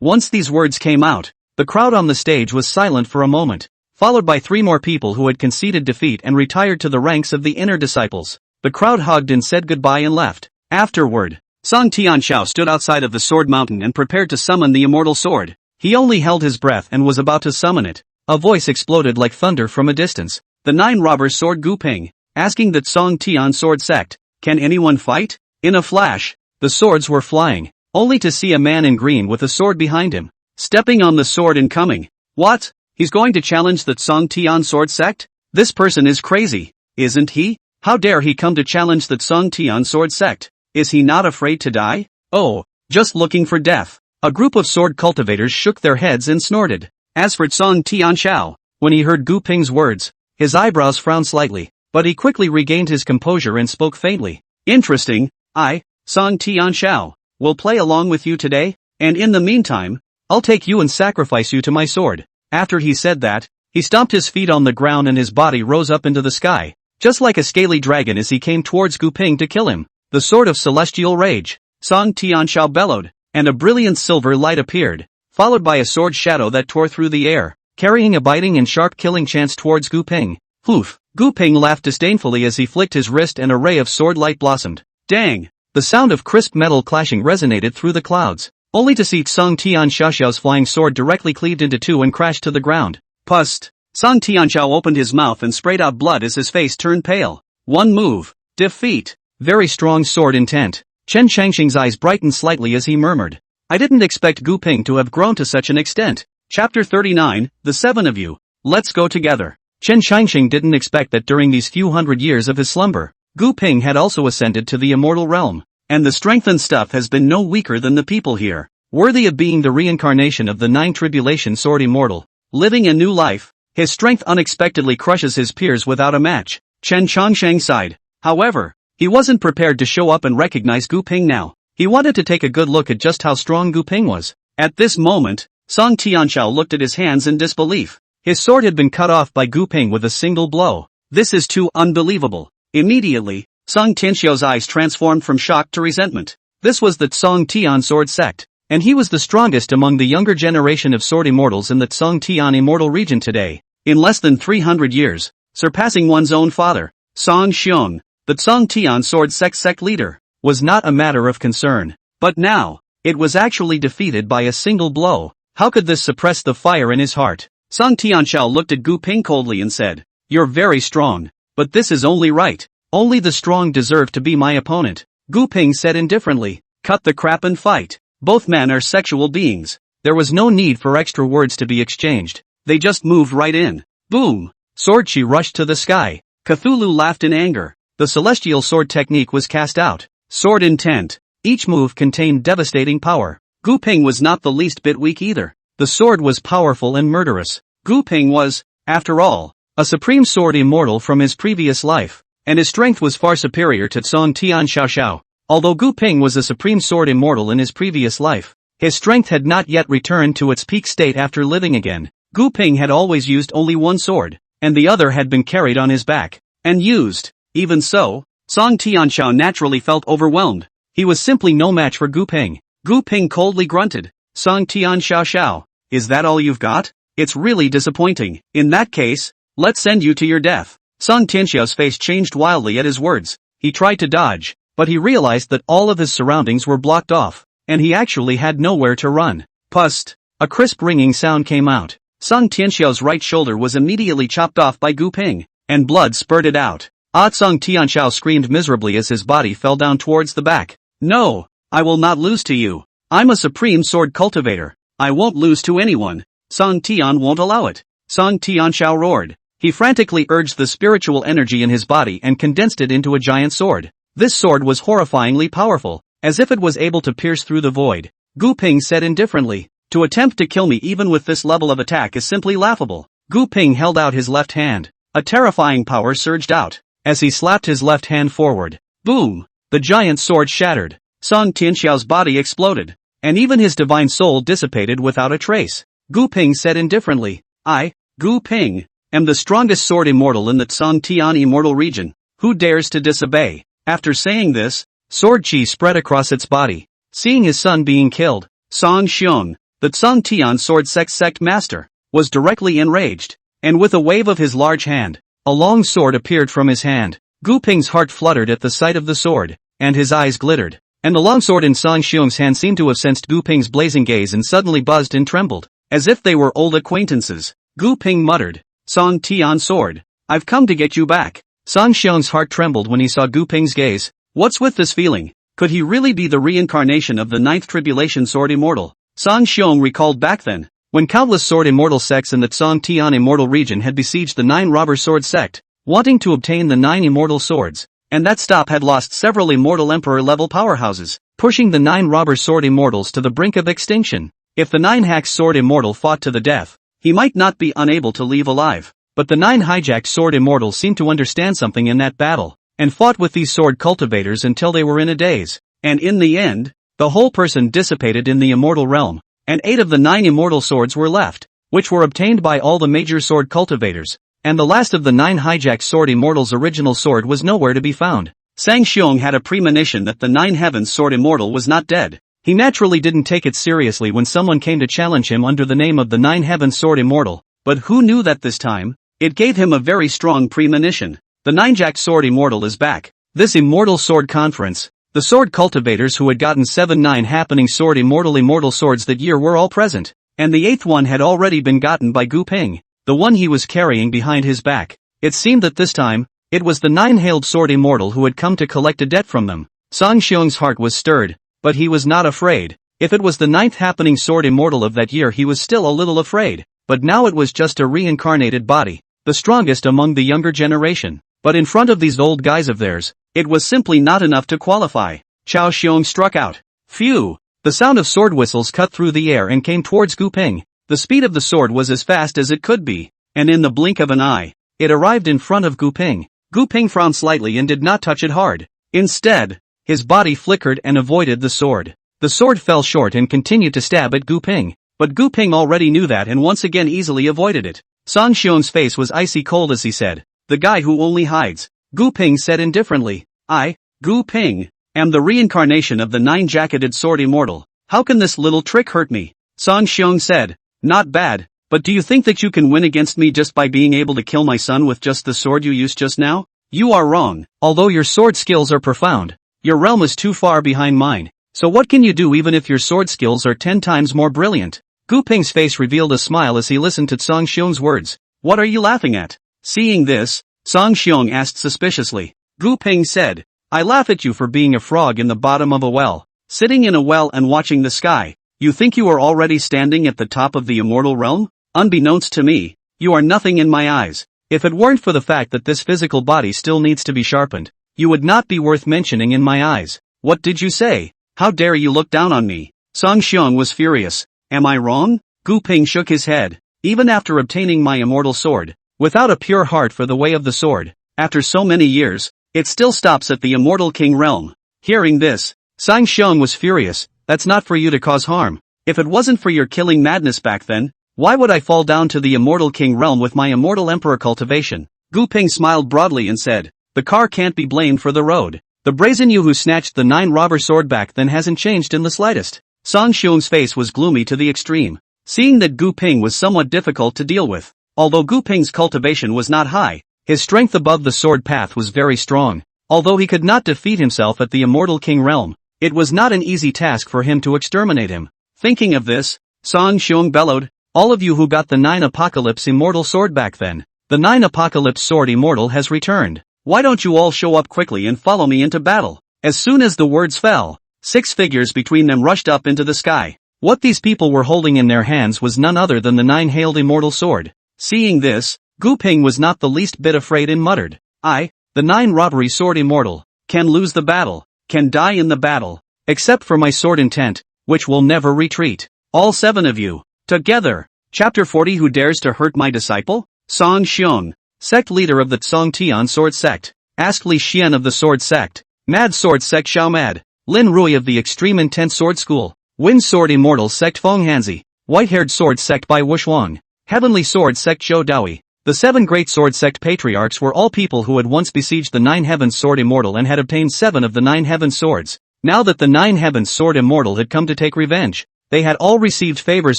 Once these words came out, the crowd on the stage was silent for a moment, followed by 3 more people who had conceded defeat and retired to the ranks of the inner disciples. The crowd hugged and said goodbye and left. Afterward, Song Tianxiao stood outside of the Sword Mountain and prepared to summon the immortal sword. He only held his breath and was about to summon it. A voice exploded like thunder from a distance. The 9 robbers Sword Gu Ping, asking that Song Tian sword sect, can anyone fight? In a flash, the swords were flying, only to see a man in green with a sword behind him, stepping on the sword and coming. What? He's going to challenge the Song Tian sword sect? This person is crazy, isn't he? How dare he come to challenge the Song Tian sword sect? Is he not afraid to die? Oh, just looking for death. A group of sword cultivators shook their heads and snorted. As for Song Tianxiao, when he heard Gu Ping's words, his eyebrows frowned slightly, but he quickly regained his composure and spoke faintly. Interesting, I, Song Tianxiao, will play along with you today, and in the meantime, I'll take you and sacrifice you to my sword. After he said that, he stomped his feet on the ground and his body rose up into the sky, just like a scaly dragon as he came towards Gu Ping to kill him. The sword of celestial rage. Song Tianxiao bellowed, and a brilliant silver light appeared, followed by a sword shadow that tore through the air, carrying a biting and sharp killing chance towards Gu Ping. Poof! Gu Ping laughed disdainfully as he flicked his wrist and a ray of sword light blossomed. Dang! The sound of crisp metal clashing resonated through the clouds, only to see Song Tianxiao's flying sword directly cleaved into 2 and crashed to the ground. Pust! Song Tianxiao opened his mouth and sprayed out blood as his face turned pale. One move. Defeat. Very strong sword intent. Chen Changxing's eyes brightened slightly as he murmured. I didn't expect Gu Ping to have grown to such an extent. Chapter 39, The 7 of you. Let's go together. Chen Changxing didn't expect that during these few hundred years of his slumber, Gu Ping had also ascended to the immortal realm, and the strengthened stuff has been no weaker than the people here, worthy of being the reincarnation of the 9 tribulation sword immortal, living a new life. His strength unexpectedly crushes his peers without a match. Chen Changsheng sighed. However, he wasn't prepared to show up and recognize Gu Ping now. He wanted to take a good look at just how strong Gu Ping was. At this moment, Song Tianxiao looked at his hands in disbelief. His sword had been cut off by Gu Ping with a single blow. This is too unbelievable. Immediately, Song Tianxiao's eyes transformed from shock to resentment. This was the Song Tian sword sect, and he was the strongest among the younger generation of sword immortals in the Song Tian immortal region today. In less than 300 years, surpassing one's own father, Song Xiong, the Song Tian sword sect leader, was not a matter of concern. But now, it was actually defeated by a single blow. How could this suppress the fire in his heart? Song Tianxiao looked at Gu Ping coldly and said, You're very strong, but this is only right. Only the strong deserve to be my opponent. Gu Ping said indifferently, Cut the crap and fight. Both men are sexual beings. There was no need for extra words to be exchanged. They just moved right in. Boom! Sword chi rushed to the sky. Cthulhu laughed in anger. The celestial sword technique was cast out. Sword intent. Each move contained devastating power. Gu Ping was not the least bit weak either. The sword was powerful and murderous. Gu Ping was, after all, a supreme sword immortal from his previous life, and his strength was far superior to Song Tianxiao. Although Gu Ping was a supreme sword immortal in his previous life, his strength had not yet returned to its peak state after living again. Gu Ping had always used only one sword, and the other had been carried on his back, and used. Even so, Song Tianxiao naturally felt overwhelmed. He was simply no match for Gu Ping. Gu Ping coldly grunted. Song Tianxiao, is that all you've got? It's really disappointing. In that case, let's send you to your death. Song Tianxiao's face changed wildly at his words. He tried to dodge, but he realized that all of his surroundings were blocked off, and he actually had nowhere to run. Pust! A crisp ringing sound came out. Song Tianxiao's right shoulder was immediately chopped off by Gu Ping, and blood spurted out. Song Tianxiao screamed miserably as his body fell down towards the back. No! I will not lose to you. I'm a supreme sword cultivator. I won't lose to anyone. Song Tian won't allow it. Song Tianxiao roared. He frantically urged the spiritual energy in his body and condensed it into a giant sword. This sword was horrifyingly powerful, as if it was able to pierce through the void. Gu Ping said indifferently, "To attempt to kill me even with this level of attack is simply laughable." Gu Ping held out his left hand. A terrifying power surged out. As he slapped his left hand forward, boom! The giant sword shattered. Song Tianxiao's body exploded, and even his divine soul dissipated without a trace. Gu Ping said indifferently, "I, Gu Ping, am the strongest sword immortal in the Song Tian immortal region. Who dares to disobey?" After saying this, sword chi spread across its body. Seeing his son being killed, Song Xiong, the Song Tian sword sect master, was directly enraged, and with a wave of his large hand, a long sword appeared from his hand. Gu Ping's heart fluttered at the sight of the sword, and his eyes glittered. And the long sword in Song Xiong's hand seemed to have sensed Gu Ping's blazing gaze and suddenly buzzed and trembled, as if they were old acquaintances. Gu Ping muttered, "Song Tian sword, I've come to get you back." Song Xiong's heart trembled when he saw Gu Ping's gaze. What's with this feeling? Could he really be the reincarnation of the ninth tribulation sword immortal? Song Xiong recalled back then, when countless sword immortal sects in the Song Tian immortal region had besieged the nine robber sword sect, wanting to obtain the nine immortal swords, and that stop had lost several immortal emperor-level powerhouses, pushing the nine robber sword immortals to the brink of extinction. If the nine hacks sword immortal fought to the death, he might not be unable to leave alive. But the nine hijacked sword immortals seemed to understand something in that battle, and fought with these sword cultivators until they were in a daze. And in the end, the whole person dissipated in the immortal realm, and 8 of the 9 immortal swords were left, which were obtained by all the major sword cultivators, and the last of the 9 hijacked sword immortals' original sword was nowhere to be found. Sang Xiong had a premonition that the 9 heavens sword immortal was not dead. He naturally didn't take it seriously when someone came to challenge him under the name of the 9 heavens sword immortal, but who knew that this time? It gave him a very strong premonition. The 9-jacked sword immortal is back. This immortal sword conference, the sword cultivators who had gotten 7-9 happening sword immortal swords that year were all present, and the 8th one had already been gotten by Gu Ping, the one he was carrying behind his back. It seemed that this time, it was the 9-hailed sword immortal who had come to collect a debt from them. Song Xiong's heart was stirred, but he was not afraid. If it was the 9th happening sword immortal of that year, he was still a little afraid, but now it was just a reincarnated body, the strongest among the younger generation. But in front of these old guys of theirs, it was simply not enough to qualify. Chao Xiong struck out. Phew! The sound of sword whistles cut through the air and came towards Gu Ping. The speed of the sword was as fast as it could be, and in the blink of an eye, it arrived in front of Gu Ping. Gu Ping frowned slightly and did not touch it hard. Instead, his body flickered and avoided the sword. The sword fell short and continued to stab at Gu Ping, but Gu Ping already knew that and once again easily avoided it. Song Xiong's face was icy cold as he said, "The guy who only hides." Gu Ping said indifferently, "I, Gu Ping, am the reincarnation of the 9-jacketed sword immortal. How can this little trick hurt me?" Song Xiong said, "Not bad, but do you think that you can win against me just by being able to kill my son with just the sword you used just now? You are wrong. Although your sword skills are profound, your realm is too far behind mine. So what can you do even if your sword skills are 10 times more brilliant?" Gu Ping's face revealed a smile as he listened to Song Xiong's words. "What are you laughing at?" Seeing this, Song Xiong asked suspiciously. Gu Ping said, "I laugh at you for being a frog in the bottom of a well, sitting in a well and watching the sky. You think you are already standing at the top of the immortal realm? Unbeknownst to me, you are nothing in my eyes. If it weren't for the fact that this physical body still needs to be sharpened, you would not be worth mentioning in my eyes. What did you say? How dare you look down on me?" Song Xiong was furious. "Am I wrong?" Gu Ping shook his head. "Even after obtaining my immortal sword, without a pure heart for the way of the sword, after so many years, it still stops at the immortal king realm." Hearing this, Song Xiong was furious. "That's not for you to cause harm. If it wasn't for your killing madness back then, why would I fall down to the immortal king realm with my immortal emperor cultivation?" Gu Ping smiled broadly and said, "The car can't be blamed for the road. The brazen you who snatched the 9-robber sword back then hasn't changed in the slightest." Song Xiong's face was gloomy to the extreme, seeing that Gu Ping was somewhat difficult to deal with. Although Gu Ping's cultivation was not high, his strength above the sword path was very strong. Although he could not defeat himself at the immortal king realm, it was not an easy task for him to exterminate him. Thinking of this, Song Xiong bellowed, "All of you who got the 9 Apocalypse immortal sword back then, the 9 Apocalypse sword immortal has returned. Why don't you all show up quickly and follow me into battle?" As soon as the words fell, 6 figures between them rushed up into the sky. What these people were holding in their hands was none other than the 9-hailed immortal sword. Seeing this, Gu Ping was not the least bit afraid and muttered, "I, the 9 robbery sword immortal, can lose the battle, can die in the battle, except for my sword intent, which will never retreat. All 7 of you, together." Chapter 40. Who dares to hurt my disciple? Song Xiong, sect leader of the Song Tian sword sect, asked Li Xian of the sword sect, Mad sword sect Xiao Mad, Lin Rui of the extreme intense sword school, Wind sword immortal sect Feng Hanzi, white-haired sword sect Bai Wushuang, heavenly sword sect Zhou Daoi. The 7 great sword sect patriarchs were all people who had once besieged the 9 heavens sword immortal and had obtained 7 of the 9 heavens swords. Now that the 9 heavens sword immortal had come to take revenge, they had all received favors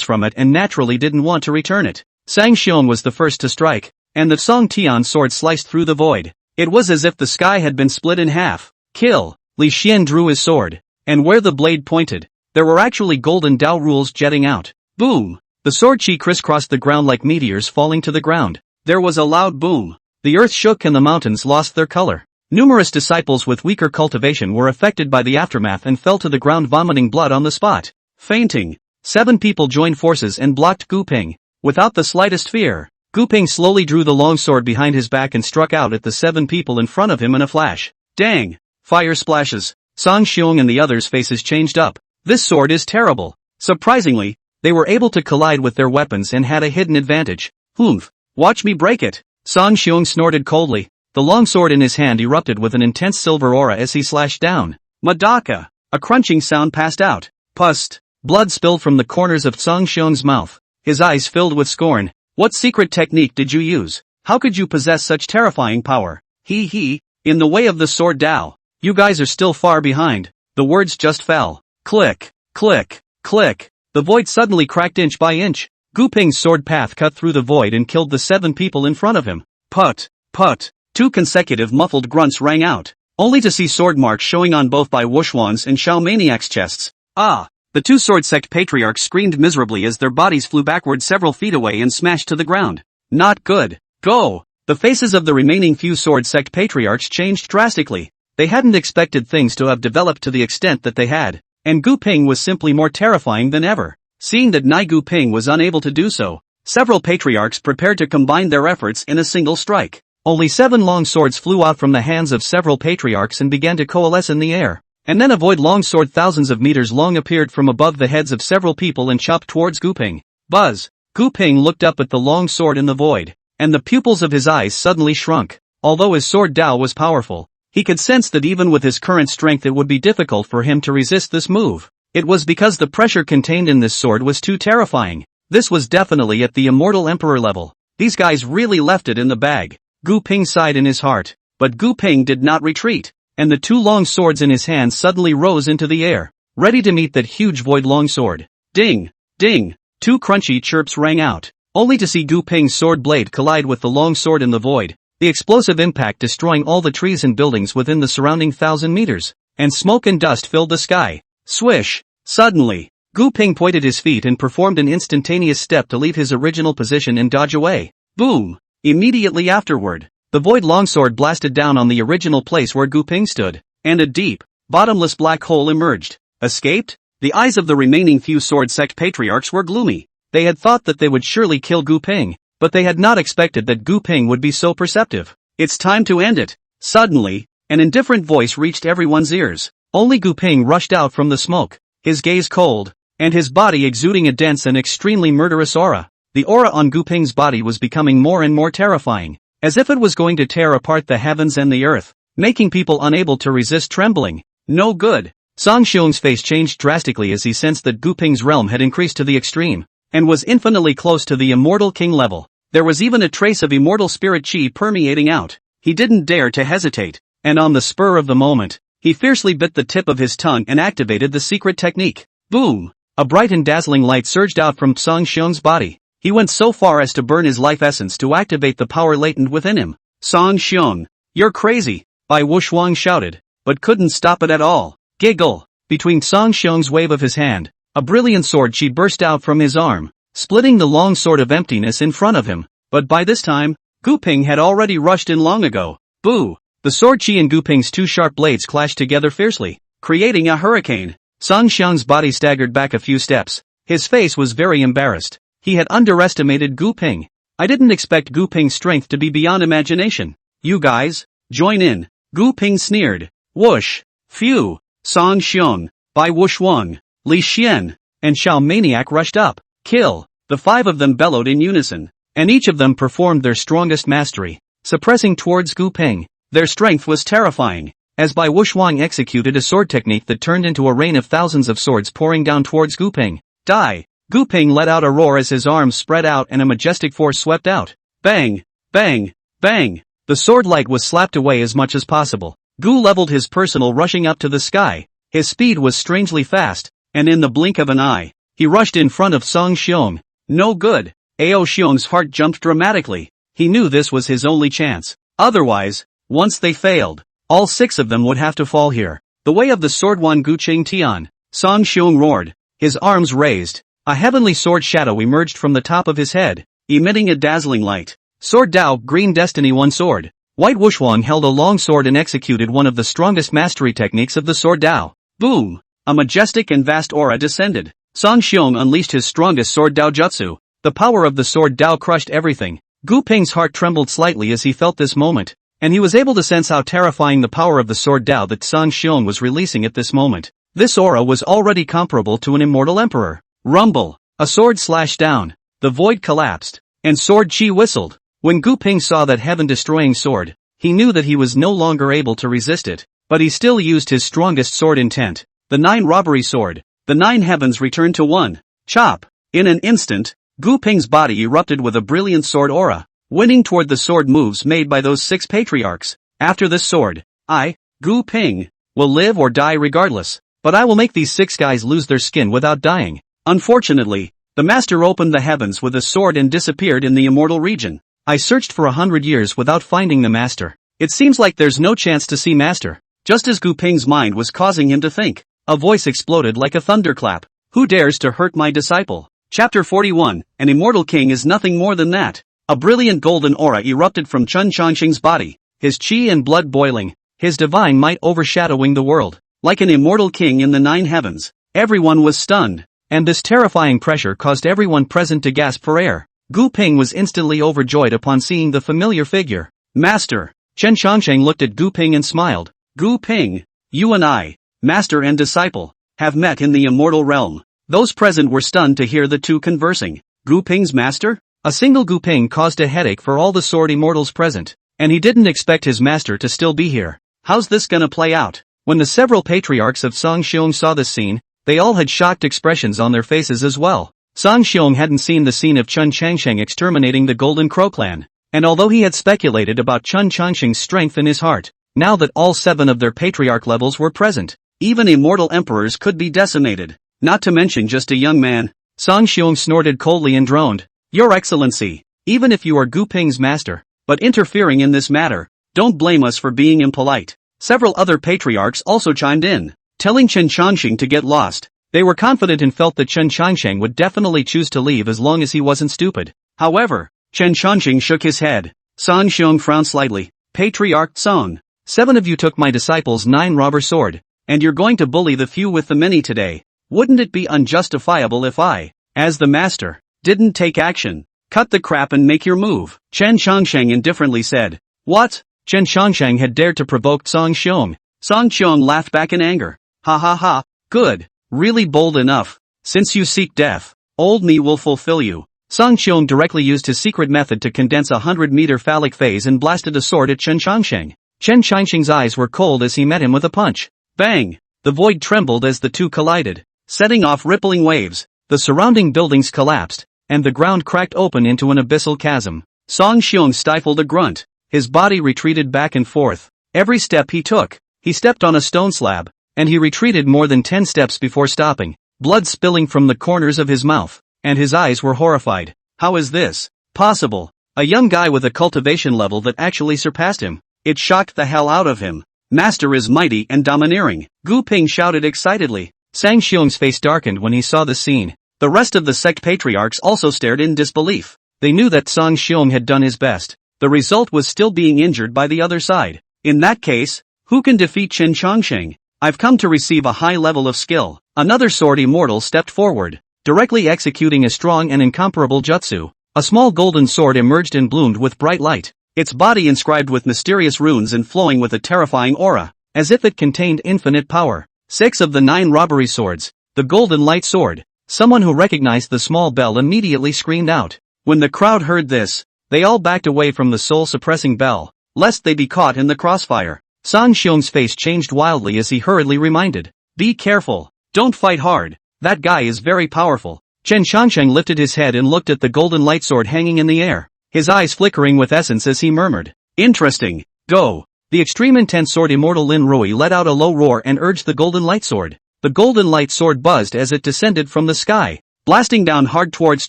from it and naturally didn't want to return it. Sang Xiong was the first to strike, and the Song Tian sword sliced through the void. It was as if the sky had been split in half. Kill! Li Xian drew his sword, and where the blade pointed, there were actually golden Dao rules jetting out. Boom! The sword chi crisscrossed the ground like meteors falling to the ground. There was a loud boom. The earth shook and the mountains lost their color. Numerous disciples with weaker cultivation were affected by the aftermath and fell to the ground vomiting blood on the spot. Fainting. 7 people joined forces and blocked Gu Ping. Without the slightest fear, Gu Ping slowly drew the long sword behind his back and struck out at the 7 people in front of him in a flash. Dang! Fire splashes. Song Xiong and the others' faces changed up. This sword is terrible. Surprisingly, they were able to collide with their weapons and had a hidden advantage. Humph! Watch me break it! Song Xiong snorted coldly. The long sword in his hand erupted with an intense silver aura as he slashed down. Madaka! A crunching sound passed out. Pust! Blood spilled from the corners of Song Xiong's mouth. His eyes filled with scorn. What secret technique did you use? How could you possess such terrifying power? In the way of the sword Dao. You guys are still far behind. The words just fell. Click, click, click. The void suddenly cracked inch by inch. Gu Ping's sword path cut through the void and killed the 7 people in front of him. Put, put. 2 consecutive muffled grunts rang out, only to see sword marks showing on both Bai Wushuang's and Xiao Maniac's chests. Ah! The 2 sword sect patriarchs screamed miserably as their bodies flew backward several feet away and smashed to the ground. Not good. Go! The faces of the remaining few sword sect patriarchs changed drastically. They hadn't expected things to have developed to the extent that they had, and Gu Ping was simply more terrifying than ever. Seeing that Nai Gu Ping was unable to do so, several patriarchs prepared to combine their efforts in a single strike. Only 7 long swords flew out from the hands of several patriarchs and began to coalesce in the air. And then a void long sword thousands of meters long appeared from above the heads of several people and chopped towards Gu Ping. Buzz! Gu Ping looked up at the long sword in the void, and the pupils of his eyes suddenly shrunk. Although his sword Dao was powerful, he could sense that even with his current strength it would be difficult for him to resist this move. It was because the pressure contained in this sword was too terrifying. This was definitely at the immortal emperor level. These guys really left it in the bag. Gu Ping sighed in his heart, but Gu Ping did not retreat. And the 2 long swords in his hand suddenly rose into the air, ready to meet that huge void long sword. Ding! Ding! 2 crunchy chirps rang out, only to see Gu Ping's sword blade collide with the long sword in the void, the explosive impact destroying all the trees and buildings within the surrounding 1,000 meters, and smoke and dust filled the sky. Swish! Suddenly, Gu Ping pointed his feet and performed an instantaneous step to leave his original position and dodge away. Boom! Immediately afterward, the void longsword blasted down on the original place where Gu Ping stood, and a deep, bottomless black hole emerged. Escaped? The eyes of the remaining few sword sect patriarchs were gloomy. They had thought that they would surely kill Gu Ping, but they had not expected that Gu Ping would be so perceptive. It's time to end it. Suddenly, an indifferent voice reached everyone's ears. Only Gu Ping rushed out from the smoke, his gaze cold, and his body exuding a dense and extremely murderous aura. The aura on Gu Ping's body was becoming more and more terrifying, as if it was going to tear apart the heavens and the earth, making people unable to resist trembling. No good. Song Xiong's face changed drastically as he sensed that Gu Ping's realm had increased to the extreme, and was infinitely close to the immortal king level. There was even a trace of immortal spirit chi permeating out. He didn't dare to hesitate, and on the spur of the moment, he fiercely bit the tip of his tongue and activated the secret technique. Boom! A bright and dazzling light surged out from Song Xiong's body. He went so far as to burn his life essence to activate the power latent within him. Song Xiong, you're crazy, Bai Wushuang shouted, but couldn't stop it at all. Giggle! Between Song Xiong's wave of his hand, a brilliant sword chi burst out from his arm, splitting the long sword of emptiness in front of him. But by this time, Gu Ping had already rushed in long ago. Boo! The sword chi and Gu Ping's 2 sharp blades clashed together fiercely, creating a hurricane. Song Xiong's body staggered back a few steps. His face was very embarrassed. He had underestimated Gu Ping. I didn't expect Gu Ping's strength to be beyond imagination. You guys, join in. Gu Ping sneered. Whoosh. Phew. Song Xiong, Bai Wushwang, Li Xian, and Xiao Maniac rushed up. Kill. The 5 of them bellowed in unison, and each of them performed their strongest mastery, suppressing towards Gu Ping. Their strength was terrifying, as Bai Wushwang executed a sword technique that turned into a rain of thousands of swords pouring down towards Gu Ping. Die! Gu Ping let out a roar as his arms spread out and a majestic force swept out. Bang! Bang! Bang! The sword light was slapped away as much as possible. Gu leveled his personal rushing up to the sky. His speed was strangely fast, and in the blink of an eye, he rushed in front of Song Xiong. No good. Ao Xiong's heart jumped dramatically. He knew this was his only chance. Otherwise, once they failed, all 6 of them would have to fall here. The way of the sword Wan Gu Qing Tian. Song Xiong roared, his arms raised. A heavenly sword shadow emerged from the top of his head, emitting a dazzling light. Sword Dao, Green Destiny 1 sword. White Wushwang held a long sword and executed one of the strongest mastery techniques of the sword Dao. Boom! A majestic and vast aura descended. Song Xiong unleashed his strongest sword Dao jutsu. The power of the sword Dao crushed everything. Gu Ping's heart trembled slightly as he felt this moment, and he was able to sense how terrifying the power of the sword Dao that Song Xiong was releasing at this moment. This aura was already comparable to an immortal emperor. Rumble! A sword slashed down. The void collapsed, and Sword Chi whistled. When Gu Ping saw that heaven-destroying sword, he knew that he was no longer able to resist it, but he still used his strongest sword intent. The 9 robbery sword. The 9 heavens returned to 1. Chop! In an instant, Gu Ping's body erupted with a brilliant sword aura, winning toward the sword moves made by those 6 patriarchs. After this sword, I, Gu Ping, will live or die regardless, but I will make these 6 guys lose their skin without dying. Unfortunately, the master opened the heavens with a sword and disappeared in the immortal region. I searched for 100 years without finding the master. It seems like there's no chance to see master. Just as Gu Ping's mind was causing him to think, a voice exploded like a thunderclap. Who dares to hurt my disciple? Chapter 41, An immortal king is nothing more than that. A brilliant golden aura erupted from Chen Chongqing's body, his chi and blood boiling, his divine might overshadowing the world. Like an immortal king in the 9 heavens, everyone was stunned, and this terrifying pressure caused everyone present to gasp for air. Gu Ping was instantly overjoyed upon seeing the familiar figure. Master! Chen Chongqing looked at Gu Ping and smiled. Gu Ping, you and I, master and disciple, have met in the immortal realm. Those present were stunned to hear the two conversing. Gu Ping's master? A single Gu Ping caused a headache for all the sword immortals present, and he didn't expect his master to still be here. How's this gonna play out? When the several patriarchs of Song Xiong saw this scene, they all had shocked expressions on their faces as well. Song Xiong hadn't seen the scene of Chen Changsheng exterminating the Golden Crow clan, and although he had speculated about Chen Changsheng's strength in his heart, now that all 7 of their patriarch levels were present, even immortal emperors could be decimated, not to mention just a young man. Song Xiong snorted coldly and droned. Your Excellency, even if you are Gu Ping's master, but interfering in this matter, don't blame us for being impolite. Several other patriarchs also chimed in, telling Chen Changsheng to get lost. They were confident and felt that Chen Changsheng would definitely choose to leave as long as he wasn't stupid. However, Chen Changsheng shook his head. Song Xiong frowned slightly. Patriarch Song, 7 of you took my disciple's 9 robber sword, and you're going to bully the few with the many today. Wouldn't it be unjustifiable if I, as the master, didn't take action? Cut the crap and make your move. Chen Changsheng indifferently said. What? Chen Changsheng had dared to provoke Song Xiong. Song Xiong laughed back in anger. Ha ha ha, good. Really bold enough. Since you seek death, old me will fulfill you. Song Xiong directly used his secret method to condense a 100-meter phallic phase and blasted a sword at Chen Changsheng. Chen Changsheng's eyes were cold as he met him with a punch. Bang! The void trembled as the two collided, setting off rippling waves. The surrounding buildings collapsed, and the ground cracked open into an abyssal chasm. Song Xiong stifled a grunt. His body retreated back and forth. Every step he took, he stepped on a stone slab, and he retreated more than 10 steps before stopping, blood spilling from the corners of his mouth, and his eyes were horrified. How is this possible? A young guy with a cultivation level that actually surpassed him. It shocked the hell out of him. Master is mighty and domineering. Gu Ping shouted excitedly. Sang Xiong's face darkened when he saw the scene. The rest of the sect patriarchs also stared in disbelief. They knew that Song Xiong had done his best. The result was still being injured by the other side. In that case, who can defeat Chen Changsheng? I've come to receive a high level of skill. Another sword immortal stepped forward, directly executing a strong and incomparable jutsu. A small golden sword emerged and bloomed with bright light, its body inscribed with mysterious runes and flowing with a terrifying aura, as if it contained infinite power. 6 of the 9 robbery swords, the golden light sword. Someone who recognized the small bell immediately screamed out. When the crowd heard this, they all backed away from the soul-suppressing bell, lest they be caught in the crossfire. Song Xiong's face changed wildly as he hurriedly reminded, "Be careful, don't fight hard, that guy is very powerful." Chen Changsheng lifted his head and looked at the golden light sword hanging in the air, his eyes flickering with essence as he murmured, "Interesting, go." The extreme intense sword immortal Lin Rui let out a low roar and urged the golden light sword. The golden light sword buzzed as it descended from the sky, blasting down hard towards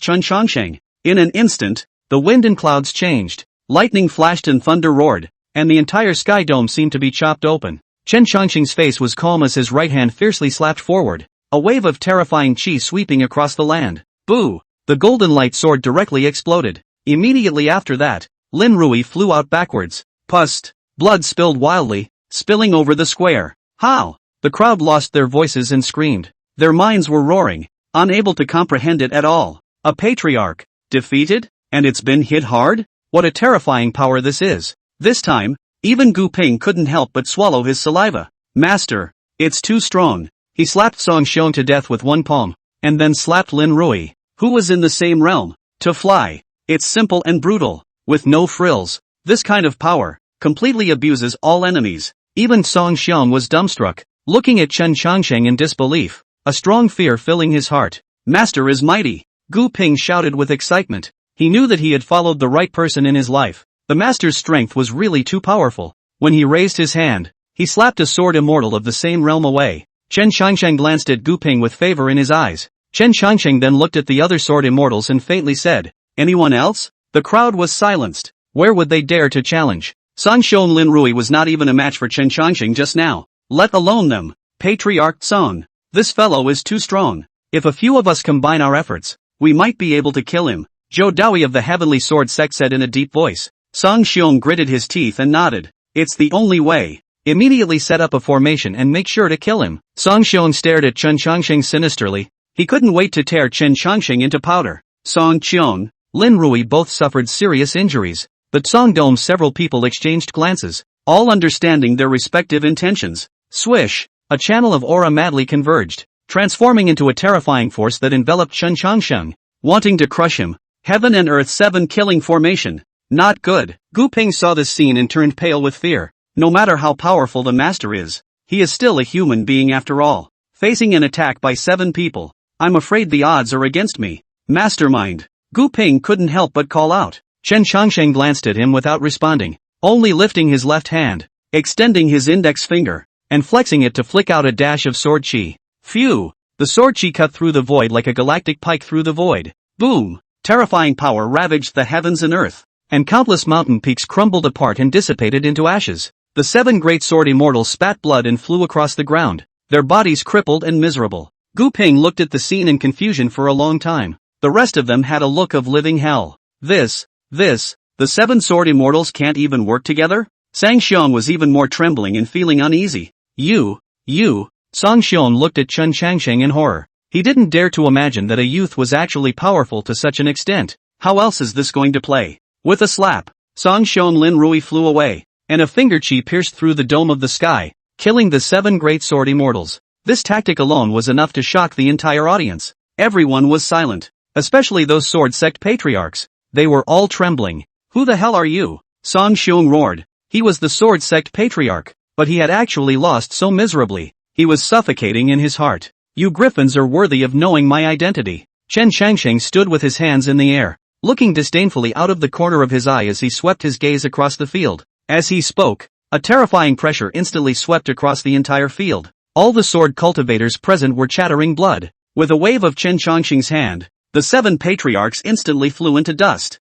Chen Changsheng. In an instant, the wind and clouds changed, lightning flashed and thunder roared, and the entire sky dome seemed to be chopped open. Chen Changsheng's face was calm as his right hand fiercely slapped forward, a wave of terrifying chi sweeping across the land. Boo! The golden light sword directly exploded. Immediately after that, Lin Rui flew out backwards. Pust! Blood spilled wildly, spilling over the square. How? The crowd lost their voices and screamed. Their minds were roaring, unable to comprehend it at all. A patriarch, defeated, and it's been hit hard? What a terrifying power this is. This time, even Gu Ping couldn't help but swallow his saliva. Master, it's too strong. He slapped Song Xiong to death with one palm, and then slapped Lin Rui, who was in the same realm. To fly. It's simple and brutal, with no frills. This kind of power completely abuses all enemies. Even Song Xiong was dumbstruck, looking at Chen Changsheng in disbelief, a strong fear filling his heart. Master is mighty, Gu Ping shouted with excitement. He knew that he had followed the right person in his life. The master's strength was really too powerful. When he raised his hand, he slapped a sword immortal of the same realm away. Chen Changsheng glanced at Gu Ping with favor in his eyes. Chen Changsheng then looked at the other sword immortals and faintly said, "Anyone else?" The crowd was silenced. Where would they dare to challenge? Song Xiong Lin Rui was not even a match for Chen Changsheng just now, let alone them. Patriarch Song. This fellow is too strong. If a few of us combine our efforts, we might be able to kill him. Zhou Daoi of the Heavenly Sword sect said in a deep voice. Song Xiong gritted his teeth and nodded. It's the only way. Immediately set up a formation and make sure to kill him. Song Xiong stared at Chen Changsheng sinisterly. He couldn't wait to tear Chen Changsheng into powder. Song Xiong, Lin Rui both suffered serious injuries. The Song Dome several people exchanged glances, all understanding their respective intentions. Swish! A channel of aura madly converged, transforming into a terrifying force that enveloped Chen Changsheng, wanting to crush him. Heaven and Earth 7 killing formation. Not good. Gu Ping saw this scene and turned pale with fear. No matter how powerful the master is, he is still a human being after all. Facing an attack by 7 people, I'm afraid the odds are against me. Mastermind. Gu Ping couldn't help but call out. Chen Changsheng glanced at him without responding, only lifting his left hand, extending his index finger, and flexing it to flick out a dash of sword chi. Phew! The sword chi cut through the void like a galactic pike through the void. Boom! Terrifying power ravaged the heavens and earth, and countless mountain peaks crumbled apart and dissipated into ashes. The 7 great sword immortals spat blood and flew across the ground, their bodies crippled and miserable. Gu Ping looked at the scene in confusion for a long time. The rest of them had a look of living hell. The 7 sword immortals can't even work together? Sang Xiong was even more trembling and feeling uneasy. You, Song Xiong looked at Chen Changsheng in horror. He didn't dare to imagine that a youth was actually powerful to such an extent. How else is this going to play? With a slap, Song Xiong Lin Rui flew away, and a finger chi pierced through the dome of the sky, killing the 7 great sword immortals. This tactic alone was enough to shock the entire audience. Everyone was silent, especially those sword sect patriarchs. They were all trembling. Who the hell are you? Song Xiong roared. He was the sword sect patriarch, but he had actually lost so miserably. He was suffocating in his heart. You griffins are worthy of knowing my identity. Chen Changsheng stood with his hands in the air, looking disdainfully out of the corner of his eye as he swept his gaze across the field. As he spoke, a terrifying pressure instantly swept across the entire field. All the sword cultivators present were chattering blood. With a wave of Chen Changsheng's hand, the 7 patriarchs instantly flew into dust.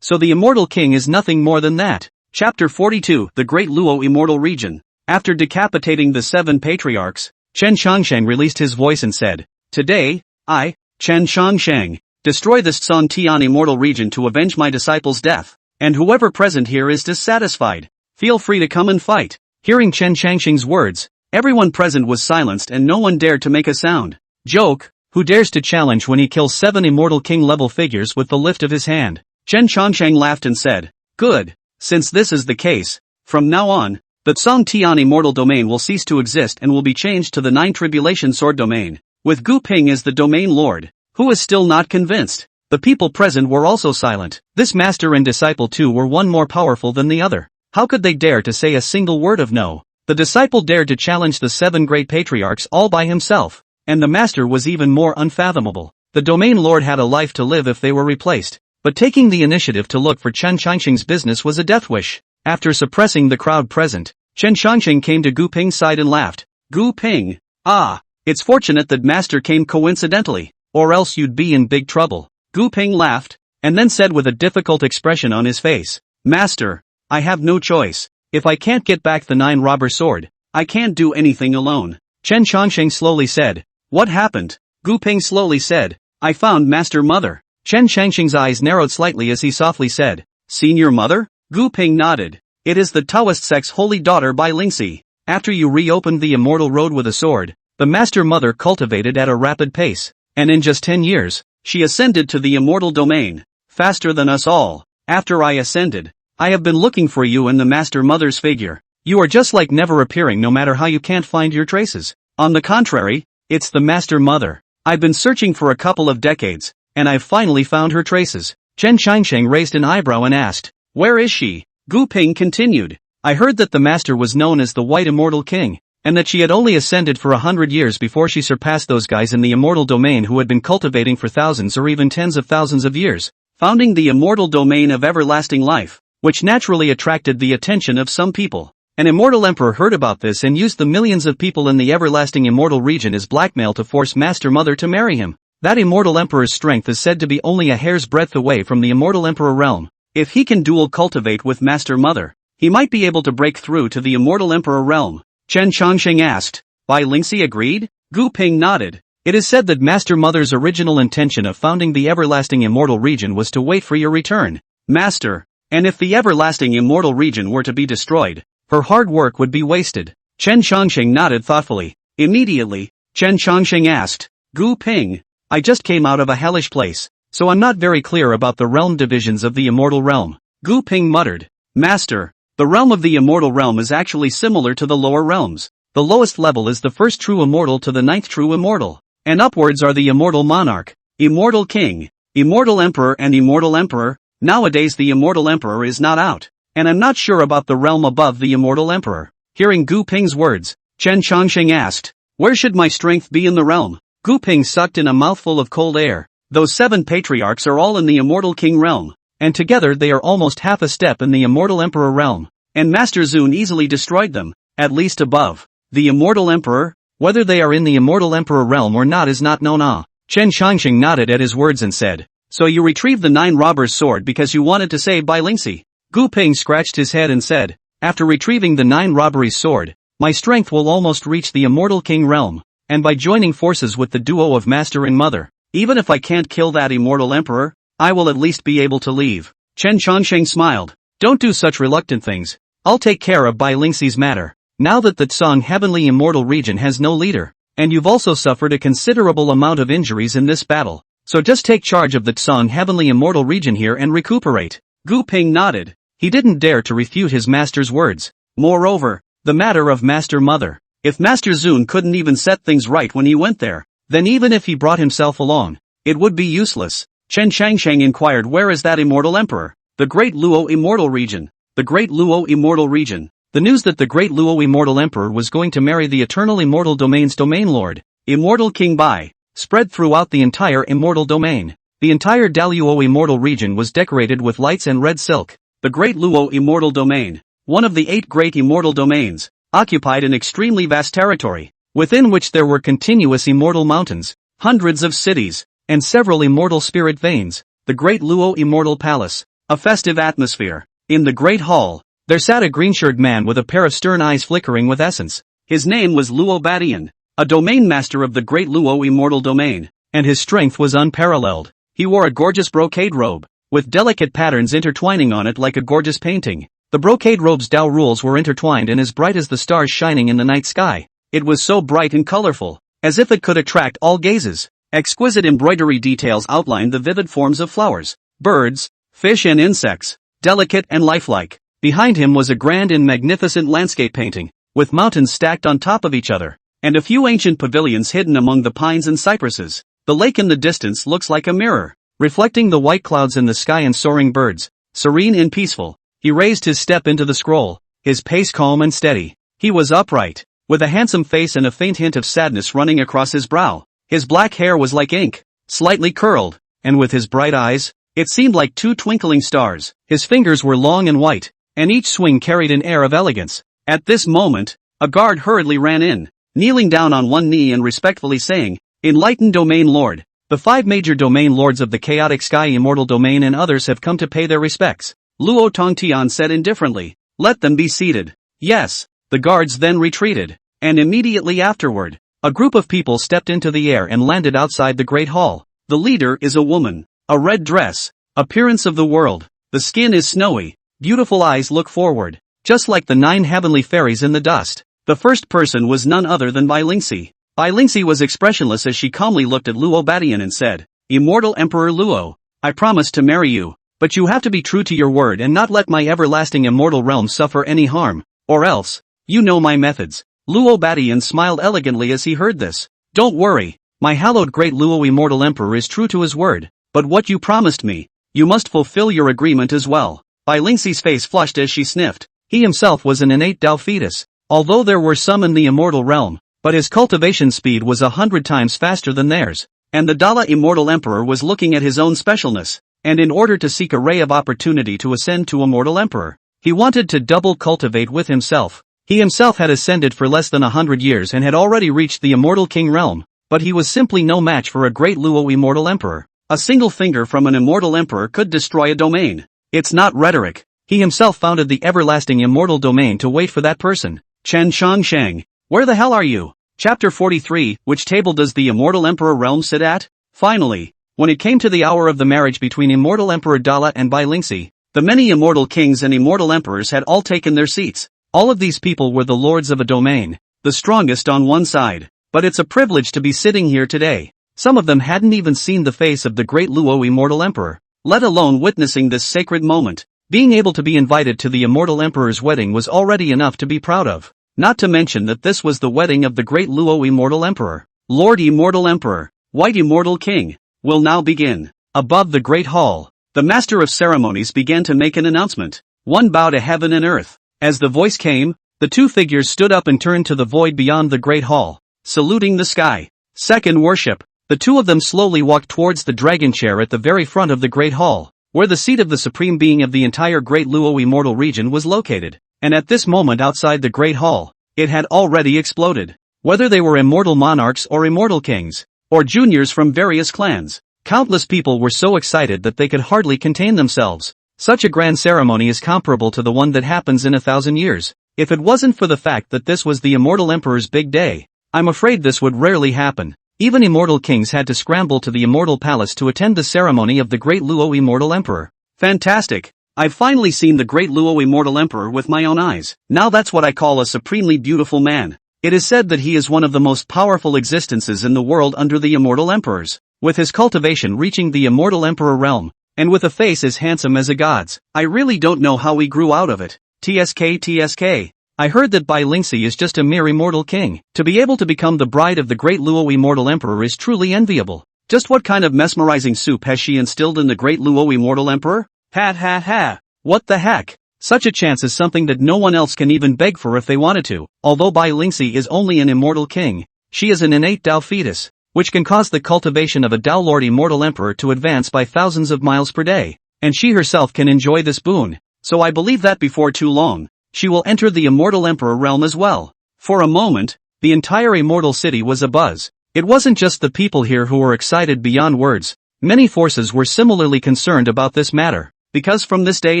So the immortal king is nothing more than that. Chapter 42, The Great Luo Immortal Region. After decapitating the 7 patriarchs, Chen Changsheng released his voice and said, "Today, I, Chen Changsheng, destroy this Song Tian Immortal Region to avenge my disciple's death, and whoever present here is dissatisfied, feel free to come and fight." Hearing Chen Changsheng's words, everyone present was silenced and no one dared to make a sound. Joke, Who dares to challenge when he kills 7 immortal king-level figures with the lift of his hand? Chen Changsheng laughed and said, good. Since this is the case, from now on, the Tsong Tian immortal domain will cease to exist and will be changed to the 9 tribulation sword domain, with Gu Ping as the domain lord. Who is still not convinced? The people present were also silent. This master and disciple too were one more powerful than the other. How could they dare to say a single word of no? The disciple dared to challenge the 7 great patriarchs all by himself. And the master was even more unfathomable. The domain lord had a life to live if they were replaced. But taking the initiative to look for Chen Changsheng's business was a death wish. After suppressing the crowd present, Chen Changsheng came to Gu Ping's side and laughed. Gu Ping. Ah, it's fortunate that master came coincidentally, or else you'd be in big trouble. Gu Ping laughed, and then said with a difficult expression on his face, Master, I have no choice. If I can't get back the 9 robber sword, I can't do anything alone. Chen Changsheng slowly said, what happened? Gu Ping slowly said, I found Master Mother. Chen Changsheng's eyes narrowed slightly as he softly said, seen your mother? Gu Ping nodded. It is the Taoist sect's holy daughter Bai Lingxi. After you reopened the immortal road with a sword, the Master Mother cultivated at a rapid pace, and in just 10 years, she ascended to the immortal domain, faster than us all. After I ascended, I have been looking for you in the Master Mother's figure. You are just like never appearing no matter how you can't find your traces. On the contrary, it's the Master Mother. I've been searching for a couple of decades, and I've finally found her traces. Chen Changsheng raised an eyebrow and asked, where is she? Gu Ping continued, I heard that the Master was known as the White Immortal King, and that she had only ascended for 100 years before she surpassed those guys in the immortal domain who had been cultivating for thousands or even tens of thousands of years, founding the immortal domain of everlasting life, which naturally attracted the attention of some people. An immortal emperor heard about this and used the millions of people in the everlasting immortal region as blackmail to force Master Mother to marry him. That immortal emperor's strength is said to be only a hair's breadth away from the immortal emperor realm. If he can dual cultivate with Master Mother, he might be able to break through to the immortal emperor realm. Chen Changsheng asked. Bai Lingxi agreed? Gu Ping nodded. It is said that Master Mother's original intention of founding the everlasting immortal region was to wait for your return, Master. And if the everlasting immortal region were to be destroyed, her hard work would be wasted. Chen Changsheng nodded thoughtfully. Immediately, Chen Changsheng asked, Gu Ping, I just came out of a hellish place, so I'm not very clear about the realm divisions of the immortal realm. Gu Ping muttered, Master, the realm of the immortal realm is actually similar to the lower realms. The lowest level is the first true immortal to the 9th true immortal, and upwards are the immortal monarch, immortal king, immortal emperor and immortal emperor. Nowadays the immortal emperor is not out, and I'm not sure about the realm above the immortal emperor. Hearing Gu Ping's words, Chen Changsheng asked, where should my strength be in the realm? Gu Ping sucked in a mouthful of cold air. Those 7 patriarchs are all in the immortal king realm, and together they are almost half a step in the immortal emperor realm, and Master Zun easily destroyed them, at least above the immortal emperor. Whether they are in the immortal emperor realm or not is not known. Chen Changsheng nodded at his words and said, so you retrieved the 9 robbers' sword because you wanted to save Bai Lingxi? Gu Ping scratched his head and said, after retrieving the 9 robberies' sword, my strength will almost reach the immortal king realm, and by joining forces with the duo of Master and Mother, even if I can't kill that immortal emperor, I will at least be able to leave. Chen Changsheng smiled. Don't do such reluctant things. I'll take care of Bai Lingxi's matter. Now that the Tsong Heavenly Immortal region has no leader, and you've also suffered a considerable amount of injuries in this battle, so just take charge of the Tsong Heavenly Immortal region here and recuperate. Gu Ping nodded. He didn't dare to refute his master's words. Moreover, the matter of Master Mother. If Master Zun couldn't even set things right when he went there, then even if he brought himself along, it would be useless. Chen Changsheng inquired, where is that immortal emperor? The Great Luo Immortal Region. The Great Luo Immortal Region. The news that the Great Luo Immortal Emperor was going to marry the Eternal Immortal Domain's Domain Lord, Immortal King Bai, spread throughout the entire Immortal Domain. The entire Daluo Immortal Region was decorated with lights and red silk. The Great Luo Immortal Domain, one of the 8 great immortal domains, occupied an extremely vast territory, within which there were continuous immortal mountains, hundreds of cities, and several immortal spirit veins. The Great Luo Immortal Palace, a festive atmosphere. In the Great Hall, there sat a green-shirted man with a pair of stern eyes flickering with essence. His name was Luo Badian, a domain master of the Great Luo Immortal Domain, and his strength was unparalleled. He wore a gorgeous brocade robe, with delicate patterns intertwining on it like a gorgeous painting. The brocade robe's Tao rules were intertwined and as bright as the stars shining in the night sky. It was so bright and colorful, as if it could attract all gazes. Exquisite embroidery details outlined the vivid forms of flowers, birds, fish and insects, delicate and lifelike. Behind him was a grand and magnificent landscape painting, with mountains stacked on top of each other, and a few ancient pavilions hidden among the pines and cypresses. The lake in the distance looks like a mirror, reflecting the white clouds in the sky and soaring birds, serene and peaceful. He raised his step into the scroll, his pace calm and steady. He was upright, with a handsome face and a faint hint of sadness running across his brow. His black hair was like ink, slightly curled, and with his bright eyes, it seemed like two twinkling stars. His fingers were long and white, and each swing carried an air of elegance. At this moment, a guard hurriedly ran in, kneeling down on one knee and respectfully saying, "Enlightened Domain Lord, the 5 major domain lords of the Chaotic Sky Immortal Domain and others have come to pay their respects." Luo Tongtian said indifferently, "Let them be seated." Yes. The guards then retreated, and immediately afterward, a group of people stepped into the air and landed outside the Great Hall. The leader is a woman, a red dress, appearance of the world, the skin is snowy, beautiful eyes look forward, just like the 9 heavenly fairies in the dust. The first person was none other than Bai Lingxi. Bai Lingxi was expressionless as she calmly looked at Luo Batian and said, "Immortal Emperor Luo, I promise to marry you, but you have to be true to your word and not let my everlasting immortal realm suffer any harm, or else, you know my methods." Luo Batian smiled elegantly as he heard this. "Don't worry, my hallowed great Luo Immortal Emperor is true to his word, but what you promised me, you must fulfill your agreement as well." Bai Lingxi's face flushed as she sniffed. He himself was an innate Dao fetus, although there were some in the immortal realm, but his cultivation speed was 100 times faster than theirs, and the Dala Immortal Emperor was looking at his own specialness, and in order to seek a ray of opportunity to ascend to Immortal Emperor, he wanted to double cultivate with himself. He himself had ascended for less than 100 years and had already reached the Immortal King realm, but he was simply no match for a great Luo Immortal Emperor. A single finger from an Immortal Emperor could destroy a domain. It's not rhetoric. He himself founded the everlasting Immortal Domain to wait for that person. Chen Shang, where the hell are you? Chapter 43, which table does the Immortal Emperor realm sit at? Finally, when it came to the hour of the marriage between Immortal Emperor Dala and Bai Lingxi, the many Immortal Kings and Immortal Emperors had all taken their seats. All of these people were the lords of a domain, the strongest on one side, but it's a privilege to be sitting here today. Some of them hadn't even seen the face of the great Luo Immortal Emperor, let alone witnessing this sacred moment. Being able to be invited to the Immortal Emperor's wedding was already enough to be proud of, not to mention that this was the wedding of the great Luo Immortal Emperor. Lord Immortal Emperor, White Immortal King, will now begin. Above the Great Hall, the Master of Ceremonies began to make an announcement. One bow to heaven and earth. As the voice came, the 2 figures stood up and turned to the void beyond the Great Hall, saluting the sky. Second worship. The 2 of them slowly walked towards the dragon chair at the very front of the Great Hall, where the seat of the supreme being of the entire Great Luo Immortal region was located. And at this moment outside the Great Hall, it had already exploded. Whether they were immortal monarchs or immortal kings, or juniors from various clans, countless people were so excited that they could hardly contain themselves. Such a grand ceremony is comparable to the one that happens in 1,000 years. If it wasn't for the fact that this was the Immortal Emperor's big day, I'm afraid this would rarely happen. Even immortal kings had to scramble to the Immortal Palace to attend the ceremony of the great Luo Immortal Emperor. Fantastic! I've finally seen the great Luo Immortal Emperor with my own eyes. Now that's what I call a supremely beautiful man. It is said that he is one of the most powerful existences in the world under the Immortal Emperors, with his cultivation reaching the Immortal Emperor realm, and with a face as handsome as a god's. I really don't know how he grew out of it. TSK. I heard that Bai Lingxi is just a mere immortal king. To be able to become the bride of the great Luo Immortal Emperor is truly enviable. Just what kind of mesmerizing soup has she instilled in the great Luo Immortal Emperor? Ha. What the heck? Such a chance is something that no one else can even beg for if they wanted to. Although Bai Lingxi is only an immortal king, she is an innate Dao fetus, which can cause the cultivation of a Dao Lord Immortal Emperor to advance by thousands of miles per day, and she herself can enjoy this boon. So I believe that before too long, she will enter the Immortal Emperor realm as well. For a moment, the entire immortal city was abuzz. It wasn't just the people here who were excited beyond words. Many forces were similarly concerned about this matter, because from this day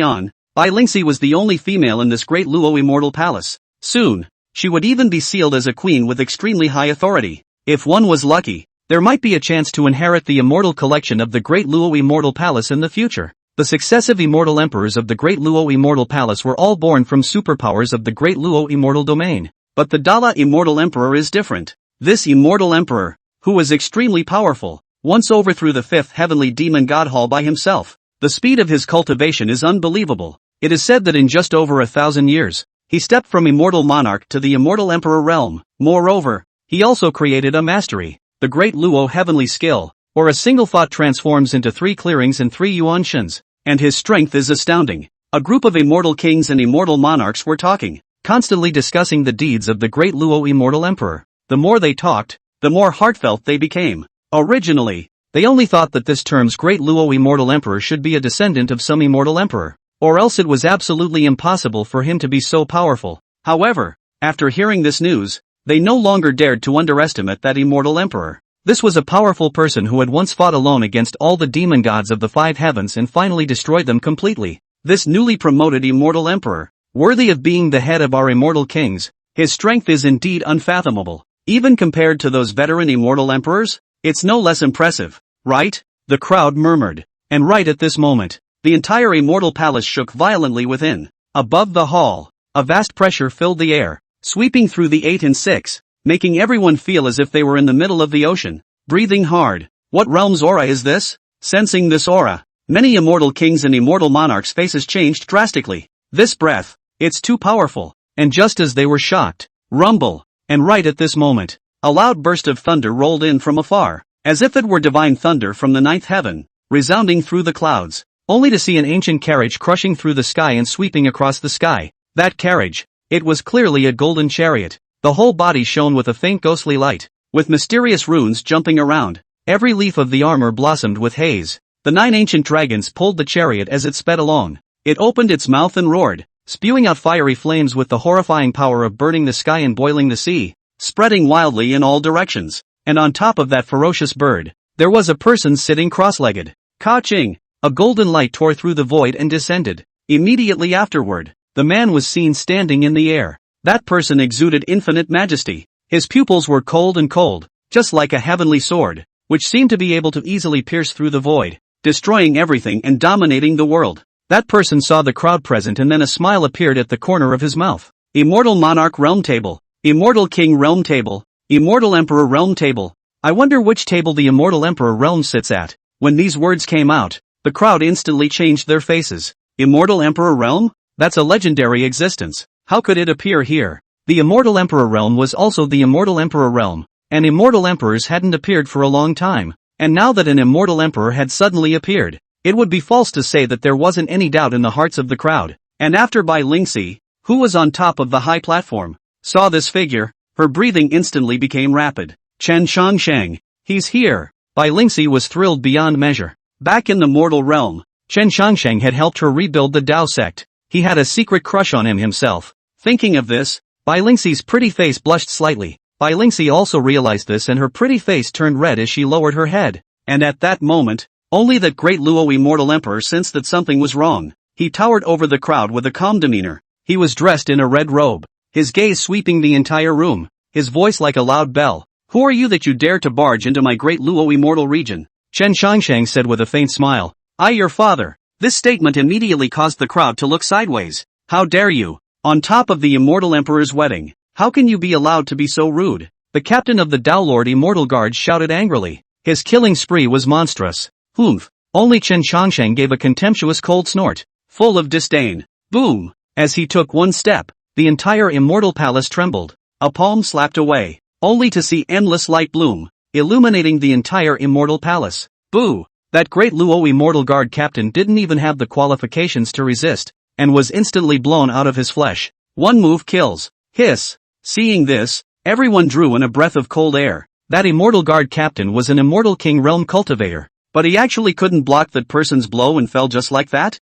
on, Bai Lingxi was the only female in this great Luo Immortal Palace. Soon, she would even be sealed as a queen with extremely high authority. If one was lucky, there might be a chance to inherit the immortal collection of the great Luo Immortal Palace in the future. The successive immortal emperors of the great Luo Immortal Palace were all born from superpowers of the great Luo Immortal Domain. But the Dala Immortal Emperor is different. This immortal emperor, who was extremely powerful, once overthrew the fifth heavenly demon god hall by himself. The speed of his cultivation is unbelievable. It is said that in just over 1,000 years, he stepped from immortal monarch to the immortal emperor realm. Moreover, he also created a mastery, the great Luo heavenly skill, or a single thought transforms into 3 clearings and 3 yuanshins, and his strength is astounding. A group of immortal kings and immortal monarchs were talking, constantly discussing the deeds of the great Luo immortal emperor. The more they talked, the more heartfelt they became. Originally, they only thought that this term's great Luo immortal emperor should be a descendant of some immortal emperor, or else it was absolutely impossible for him to be so powerful. However, after hearing this news, they no longer dared to underestimate that immortal emperor. This was a powerful person who had once fought alone against all the demon gods of the 5 heavens and finally destroyed them completely. This newly promoted immortal emperor, worthy of being the head of our immortal kings, his strength is indeed unfathomable. Even compared to those veteran immortal emperors, it's no less impressive, right? The crowd murmured. And right at this moment, the entire immortal palace shook violently within. Above the hall, a vast pressure filled the air, sweeping through the 8 and 6, making everyone feel as if they were in the middle of the ocean, breathing hard. What realm's aura is this? Sensing this aura, many immortal kings and immortal monarchs' faces changed drastically. This breath, it's too powerful. And just as they were shocked, rumble, and right at this moment, a loud burst of thunder rolled in from afar, as if it were divine thunder from the 9th heaven, resounding through the clouds, only to see an ancient carriage crushing through the sky and sweeping across the sky. That carriage, it was clearly a golden chariot. The whole body shone with a faint ghostly light, with mysterious runes jumping around. Every leaf of the armor blossomed with haze. The 9 ancient dragons pulled the chariot as it sped along. It opened its mouth and roared, spewing out fiery flames with the horrifying power of burning the sky and boiling the sea, spreading wildly in all directions. And on top of that ferocious bird, there was a person sitting cross-legged. Ka-ching! A golden light tore through the void and descended. Immediately afterward, the man was seen standing in the air. That person exuded infinite majesty. His pupils were cold and cold, just like a heavenly sword, which seemed to be able to easily pierce through the void, destroying everything and dominating the world. That person saw the crowd present and then a smile appeared at the corner of his mouth. Immortal Monarch Realm Table. Immortal King Realm Table. Immortal Emperor Realm Table. I wonder which table the Immortal Emperor Realm sits at. When these words came out, the crowd instantly changed their faces. Immortal Emperor Realm? That's a legendary existence. How could it appear here? The Immortal Emperor Realm was also the Immortal Emperor Realm, and immortal emperors hadn't appeared for a long time. And now that an immortal emperor had suddenly appeared, it would be false to say that there wasn't any doubt in the hearts of the crowd. And after Bai Lingxi, who was on top of the high platform, saw this figure, her breathing instantly became rapid. Chen Shangsheng, he's here. Bai Lingxi was thrilled beyond measure. Back in the mortal realm, Chen Shangsheng had helped her rebuild the Dao sect. He had a secret crush on him himself. Thinking of this, Bai Lingxi's pretty face blushed slightly. Bai Lingxi also realized this and her pretty face turned red as she lowered her head. And at that moment, only that great Luo immortal emperor sensed that something was wrong. He towered over the crowd with a calm demeanor. He was dressed in a red robe, his gaze sweeping the entire room, his voice like a loud bell. Who are you that you dare to barge into my great Luo immortal region? Chen Shangsheng said with a faint smile. I, your father. This statement immediately caused the crowd to look sideways. How dare you? On top of the immortal emperor's wedding. How can you be allowed to be so rude? The captain of the Dao Lord Immortal Guard shouted angrily. His killing spree was monstrous. Humph. Only Chen Shangsheng gave a contemptuous cold snort, full of disdain. Boom! As he took one step, the entire immortal palace trembled. A palm slapped away, only to see endless light bloom, illuminating the entire immortal palace. Boo! That great Luo Immortal Guard captain didn't even have the qualifications to resist, and was instantly blown out of his flesh. One move kills. Hiss! Seeing this, everyone drew in a breath of cold air. That Immortal Guard captain was an Immortal King Realm cultivator, but he actually couldn't block that person's blow and fell just like that?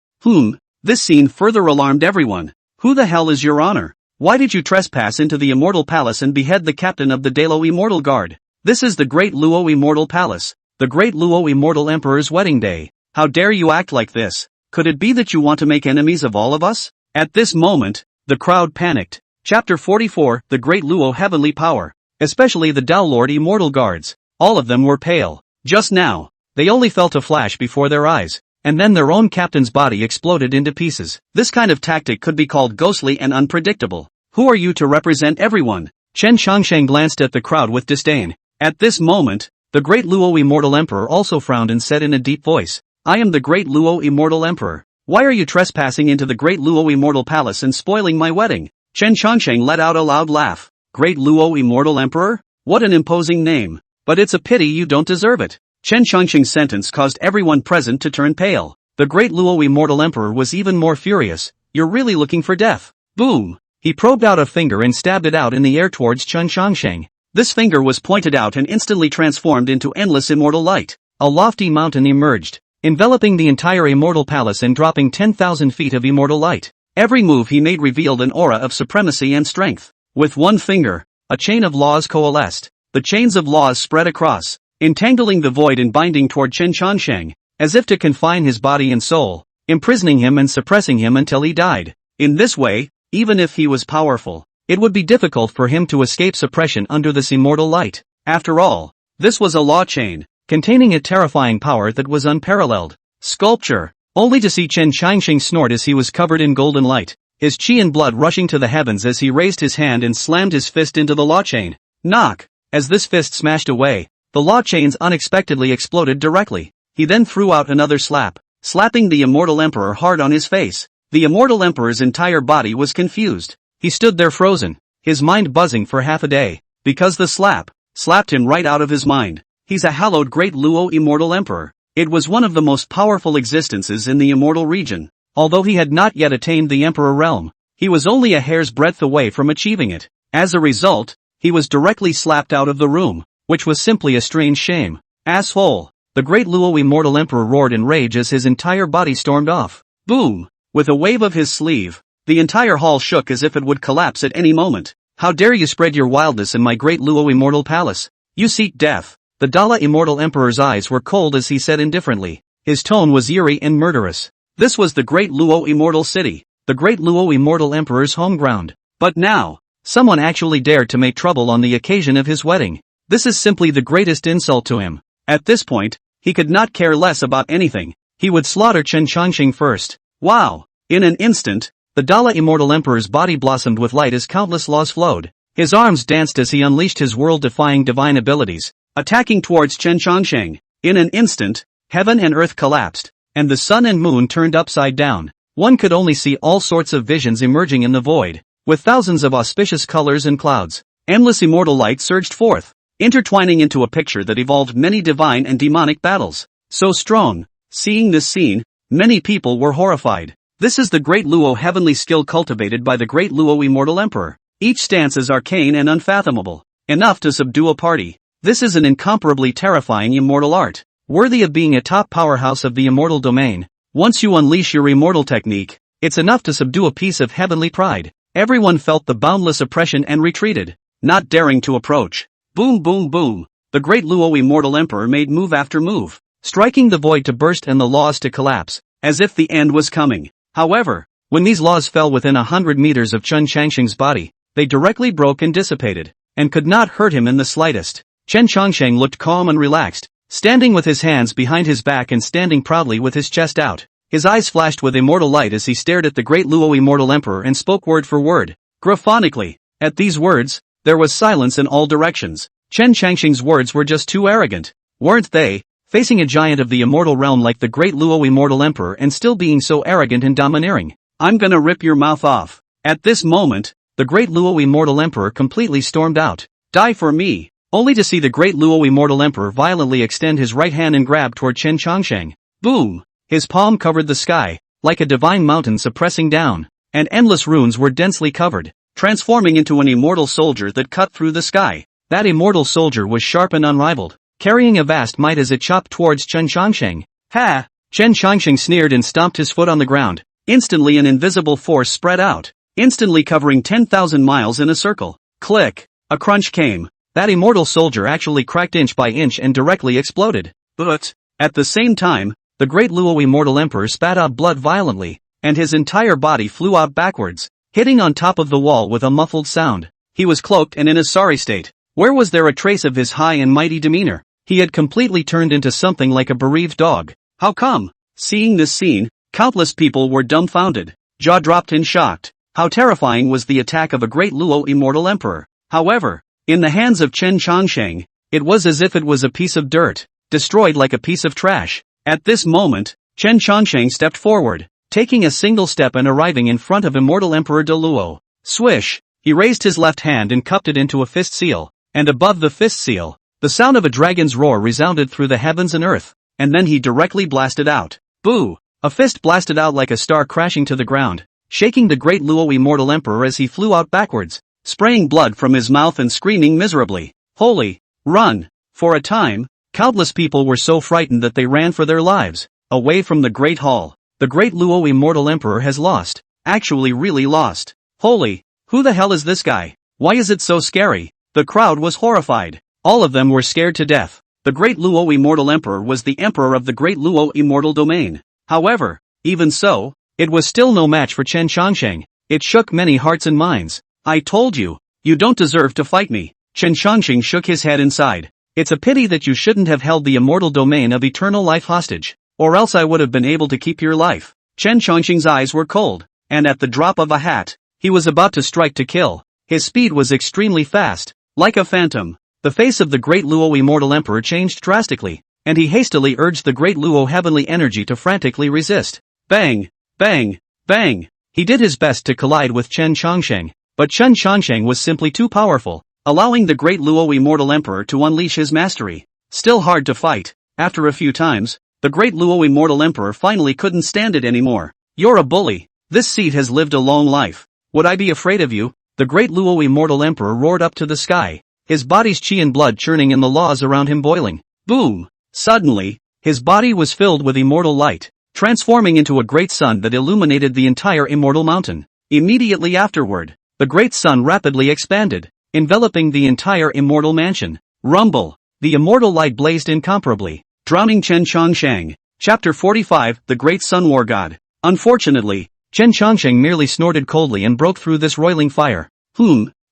This scene further alarmed everyone. Who the hell is your honor? Why did you trespass into the Immortal Palace and behead the captain of the Dalo Immortal Guard? This is the Great Luo Immortal Palace, the Great Luo Immortal Emperor's wedding day. How dare you act like this? Could it be that you want to make enemies of all of us? At this moment, the crowd panicked. Chapter 44, The Great Luo Heavenly Power. Especially the Dao Lord Immortal Guards. All of them were pale. Just now, they only felt a flash before their eyes, and then their own captain's body exploded into pieces. This kind of tactic could be called ghostly and unpredictable. Who are you to represent everyone? Chen Shangsheng glanced at the crowd with disdain. At this moment, The great Luo Immortal Emperor also frowned and said in a deep voice, I am the great Luo Immortal Emperor. Why are you trespassing into the great Luo Immortal Palace and spoiling my wedding? Chen Chongsheng let out a loud laugh. Great Luo Immortal Emperor? What an imposing name. But it's a pity you don't deserve it. Chen Chongsheng's sentence caused everyone present to turn pale. The great Luo Immortal Emperor was even more furious. You're really looking for death. Boom! He probed out a finger and stabbed it out in the air towards Chen Chongsheng. This finger was pointed out and instantly transformed into endless immortal light. A lofty mountain emerged, enveloping the entire immortal palace and dropping 10,000 feet of immortal light. Every move he made revealed an aura of supremacy and strength. With one finger, a chain of laws coalesced. The chains of laws spread across, entangling the void and binding toward Chen Chongsheng, as if to confine his body and soul, imprisoning him and suppressing him until he died. In this way, even if he was powerful, it would be difficult for him to escape suppression under this immortal light. After all, this was a law chain, containing a terrifying power that was unparalleled. Sculpture, only to see Chen Chongsheng snort as he was covered in golden light, his chi and blood rushing to the heavens as he raised his hand and slammed his fist into the law chain. Knock! As this fist smashed away, the law chains unexpectedly exploded directly. He then threw out another slap, slapping the immortal emperor hard on his face. The immortal emperor's entire body was confused. He stood there frozen, his mind buzzing for half a day, because the slap slapped him right out of his mind. He's a hallowed great Luo Immortal Emperor. It was one of the most powerful existences in the immortal region. Although he had not yet attained the emperor realm, he was only a hair's breadth away from achieving it. As a result, he was directly slapped out of the room, which was simply a strange shame. Asshole! The great Luo Immortal Emperor roared in rage as his entire body stormed off. Boom! With a wave of his sleeve, the entire hall shook as if it would collapse at any moment. How dare you spread your wildness in my great Luo Immortal Palace? You seek death. The Dala Immortal Emperor's eyes were cold as he said indifferently. His tone was eerie and murderous. This was the great Luo Immortal City, the great Luo Immortal Emperor's home ground. But now, someone actually dared to make trouble on the occasion of his wedding. This is simply the greatest insult to him. At this point, he could not care less about anything. He would slaughter Chen Chongsheng first. Wow! In an instant, the Dala Immortal Emperor's body blossomed with light as countless laws flowed. His arms danced as he unleashed his world-defying divine abilities, attacking towards Chen Chongsheng. In an instant, heaven and earth collapsed, and the sun and moon turned upside down. One could only see all sorts of visions emerging in the void, with thousands of auspicious colors and clouds. Endless immortal light surged forth, intertwining into a picture that evolved many divine and demonic battles. So strong. Seeing this scene, many people were horrified. This is the great Luo heavenly skill cultivated by the great Luo Immortal Emperor. Each stance is arcane and unfathomable, enough to subdue a party. This is an incomparably terrifying immortal art, worthy of being a top powerhouse of the immortal domain. Once you unleash your immortal technique, it's enough to subdue a piece of heavenly pride. Everyone felt the boundless oppression and retreated, not daring to approach. Boom boom boom. The great Luo Immortal Emperor made move after move, striking the void to burst and the laws to collapse, as if the end was coming. However, when these laws fell within 100 meters of Chen Chongsheng's body, they directly broke and dissipated, and could not hurt him in the slightest. Chen Chongsheng looked calm and relaxed, standing with his hands behind his back and standing proudly with his chest out. His eyes flashed with immortal light as he stared at the great Luo Immortal Emperor and spoke word for word, graphonically. At these words, there was silence in all directions. Chen Chongsheng's words were just too arrogant, weren't they? Facing a giant of the immortal realm like the great Luo Immortal Emperor and still being so arrogant and domineering. I'm gonna rip your mouth off. At this moment, the great Luo Immortal Emperor completely stormed out. Die for me! Only to see the great Luo Immortal Emperor violently extend his right hand and grab toward Chen Chongsheng. Boom! His palm covered the sky, like a divine mountain suppressing down, and endless runes were densely covered, transforming into an immortal soldier that cut through the sky. That immortal soldier was sharp and unrivaled, carrying a vast might as it chopped towards Chen Chongsheng. Ha! Chen Chongsheng sneered and stomped his foot on the ground. Instantly an invisible force spread out, instantly covering 10,000 miles in a circle. Click! A crunch came. That immortal soldier actually cracked inch by inch and directly exploded. But, at the same time, the great Luo Immortal Emperor spat out blood violently, and his entire body flew out backwards, hitting on top of the wall with a muffled sound. He was cloaked and in a sorry state. Where was there a trace of his high and mighty demeanor? He had completely turned into something like a bereaved dog. How come? Seeing this scene, countless people were dumbfounded, jaw-dropped and shocked. How terrifying was the attack of a great Luo Immortal Emperor. However, in the hands of Chen Chongsheng, It was as if it was a piece of dirt, destroyed like a piece of trash. At this moment, Chen Chongsheng stepped forward, taking a single step and arriving in front of Immortal Emperor De Luo. Swish! He raised his left hand and cupped it into a fist seal, and above the fist seal, the sound of a dragon's roar resounded through the heavens and earth, and then he directly blasted out. Boo! A fist blasted out like a star crashing to the ground, shaking the great Luo Immortal Emperor as he flew out backwards, spraying blood from his mouth and screaming miserably. Holy! Run! For a time, countless people were so frightened that they ran for their lives, away from the Great Hall. The great Luo Immortal Emperor has lost. Actually really lost. Holy! Who the hell is this guy? Why is it so scary? The crowd was horrified. All of them were scared to death. The great Luo Immortal Emperor was the emperor of the great Luo Immortal Domain. However, even so, it was still no match for Chen Chongsheng. It shook many hearts and minds. I told you, you don't deserve to fight me. Chen Chongsheng shook his head inside. It's a pity that you shouldn't have held the immortal domain of eternal life hostage, or else I would have been able to keep your life. Chen Chongsheng's eyes were cold, and at the drop of a hat, he was about to strike to kill. His speed was extremely fast, like a phantom. The face of the great Luo Immortal Emperor changed drastically, and he hastily urged the great Luo heavenly energy to frantically resist. Bang! Bang! Bang! He did his best to collide with Chen Chongsheng, but Chen Chongsheng was simply too powerful, allowing the great Luo Immortal Emperor to unleash his mastery. Still hard to fight. After a few times, the great Luo Immortal Emperor finally couldn't stand it anymore. You're a bully. This seed has lived a long life. Would I be afraid of you? The great Luo Immortal Emperor roared up to the sky, his body's chi and blood churning and the laws around him boiling. Boom! Suddenly, his body was filled with immortal light, transforming into a great sun that illuminated the entire immortal mountain. Immediately afterward, the great sun rapidly expanded, enveloping the entire immortal mansion. Rumble! The immortal light blazed incomparably, drowning Chen Chongsheng. Chapter 45, The Great Sun War God. Unfortunately, Chen Chongsheng merely snorted coldly and broke through this roiling fire.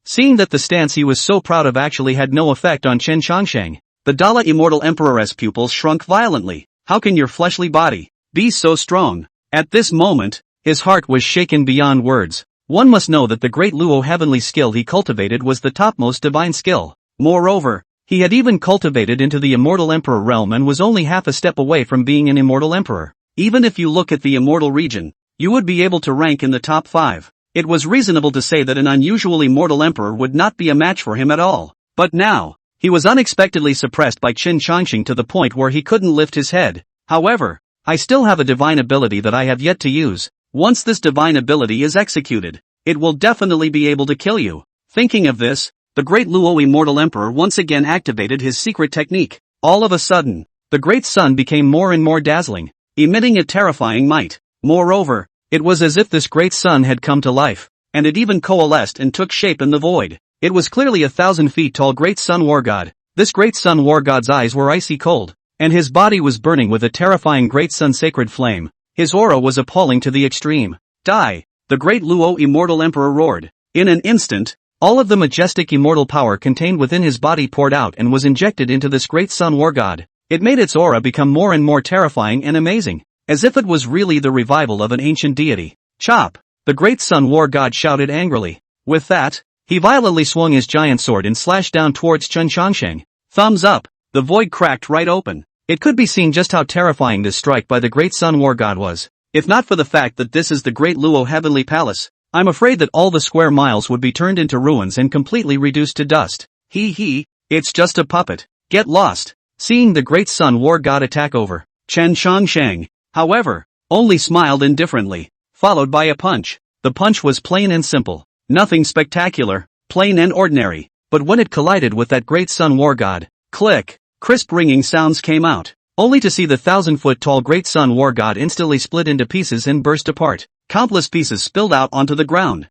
Seeing that the stance he was so proud of actually had no effect on Chen Chongsheng, the Dala Immortal Emperor's pupils shrunk violently. How can your fleshly body be so strong? At this moment, his heart was shaken beyond words. One must know that the great Luo heavenly skill he cultivated was the topmost divine skill. Moreover, he had even cultivated into the Immortal Emperor realm and was only half a step away from being an Immortal Emperor. Even if you look at the Immortal region, you would be able to rank in the top 5. It was reasonable to say that an unusual Immortal Emperor would not be a match for him at all. But now, he was unexpectedly suppressed by Chen Chongsheng to the point where he couldn't lift his head. However, I still have a divine ability that I have yet to use. Once this divine ability is executed, it will definitely be able to kill you. Thinking of this, the great Luo Immortal Emperor once again activated his secret technique. All of a sudden, the great sun became more and more dazzling, emitting a terrifying might. Moreover, it was as if this great sun had come to life, and it even coalesced and took shape in the void. It was clearly 1,000 feet tall great sun war god. This great sun war god's eyes were icy cold, and his body was burning with a terrifying great sun sacred flame. His aura was appalling to the extreme. Die! The great Luo Immortal Emperor roared. In an instant, all of the majestic immortal power contained within his body poured out and was injected into this great sun war god. It made its aura become more and more terrifying and amazing, as if it was really the revival of an ancient deity. Chop! The great sun war god shouted angrily. With that, he violently swung his giant sword and slashed down towards Chen Chongsheng. Thumbs up! The void cracked right open. It could be seen just how terrifying this strike by the great sun war god was. If not for the fact that this is the great Luo heavenly palace, I'm afraid that all the square miles would be turned into ruins and completely reduced to dust. It's just a puppet. Get lost. Seeing the great sun war god attack over, Chen Chongsheng, however, only smiled indifferently, followed by a punch. The punch was plain and simple. Nothing spectacular, plain and ordinary, but when it collided with that great sun war god, click, crisp ringing sounds came out, only to see the 1,000-foot-tall great sun war god instantly split into pieces and burst apart. Countless pieces spilled out onto the ground.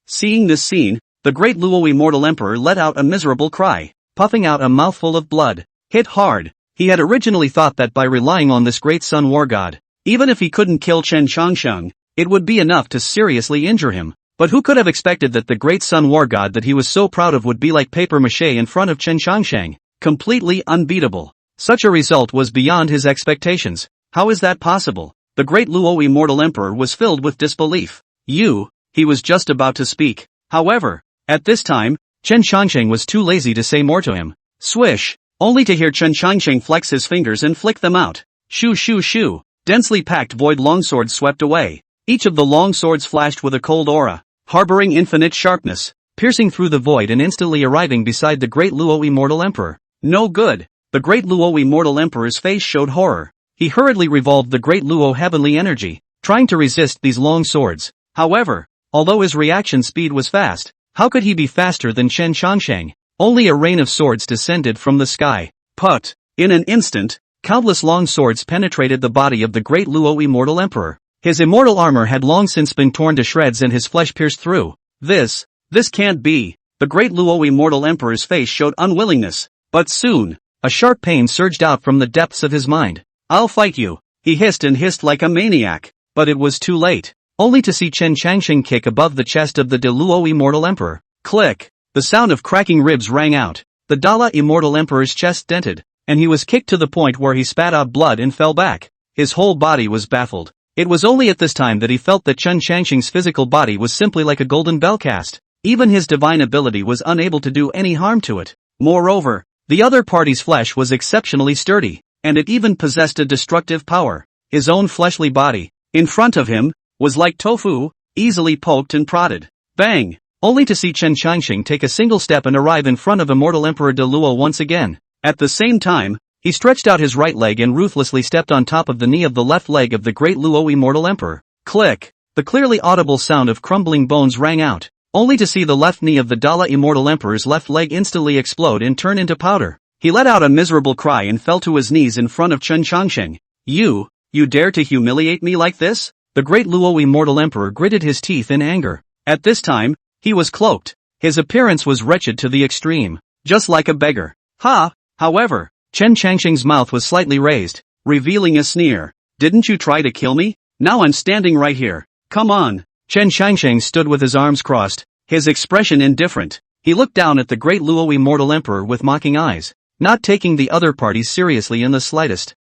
Seeing this scene, the great Luo Immortal Emperor let out a miserable cry, puffing out a mouthful of blood. Hit hard. He had originally thought that by relying on this great sun war god, even if he couldn't kill Chen Chongsheng, it would be enough to seriously injure him. But who could have expected that the great sun war god that he was so proud of would be like papier-mâché in front of Chen Chongsheng, completely unbeatable. Such a result was beyond his expectations. How is that possible? The great Luo Immortal Emperor was filled with disbelief. He was just about to speak. However, at this time, Chen Chongsheng was too lazy to say more to him. Swish! Only to hear Chen Changsheng flex his fingers and flick them out. Shoo shoo shoo! Densely packed void longswords swept away. Each of the long swords flashed with a cold aura, harboring infinite sharpness, piercing through the void and instantly arriving beside the great Luo Immortal Emperor. No good! The great Luo Immortal Emperor's face showed horror. He hurriedly revolved the great Luo heavenly energy, trying to resist these long swords. However, although his reaction speed was fast, how could he be faster than Chen Changsheng? Only a rain of swords descended from the sky. Put! In an instant, countless long swords penetrated the body of the great Luo Immortal Emperor. His immortal armor had long since been torn to shreds and his flesh pierced through. This can't be. The great Luo Immortal Emperor's face showed unwillingness. But soon, a sharp pain surged out from the depths of his mind. I'll fight you, he hissed and hissed like a maniac. But it was too late. Only to see Chen Changsheng kick above the chest of the Luo Immortal Emperor. Click! The sound of cracking ribs rang out. The Dala Immortal Emperor's chest dented, and he was kicked to the point where he spat out blood and fell back. His whole body was baffled. It was only at this time that he felt that Chen Changsheng's physical body was simply like a golden bell cast. Even his divine ability was unable to do any harm to it. Moreover, the other party's flesh was exceptionally sturdy, and it even possessed a destructive power. His own fleshly body, in front of him, was like tofu, easily poked and prodded. Bang! Only to see Chen Changsheng take a single step and arrive in front of Immortal Emperor De Luo once again. At the same time, he stretched out his right leg and ruthlessly stepped on top of the knee of the left leg of the great Luo Immortal Emperor. Click! The clearly audible sound of crumbling bones rang out, only to see the left knee of the Dala Immortal Emperor's left leg instantly explode and turn into powder. He let out a miserable cry and fell to his knees in front of Chen Changsheng. You dare to humiliate me like this? The great Luo Immortal Emperor gritted his teeth in anger. At this time, he was cloaked. His appearance was wretched to the extreme, just like a beggar. Ha! However, Chen Changsheng's mouth was slightly raised, revealing a sneer. Didn't you try to kill me? Now I'm standing right here. Come on. Chen Changsheng stood with his arms crossed, his expression indifferent. He looked down at the great Luo Immortal Emperor with mocking eyes, not taking the other parties seriously in the slightest.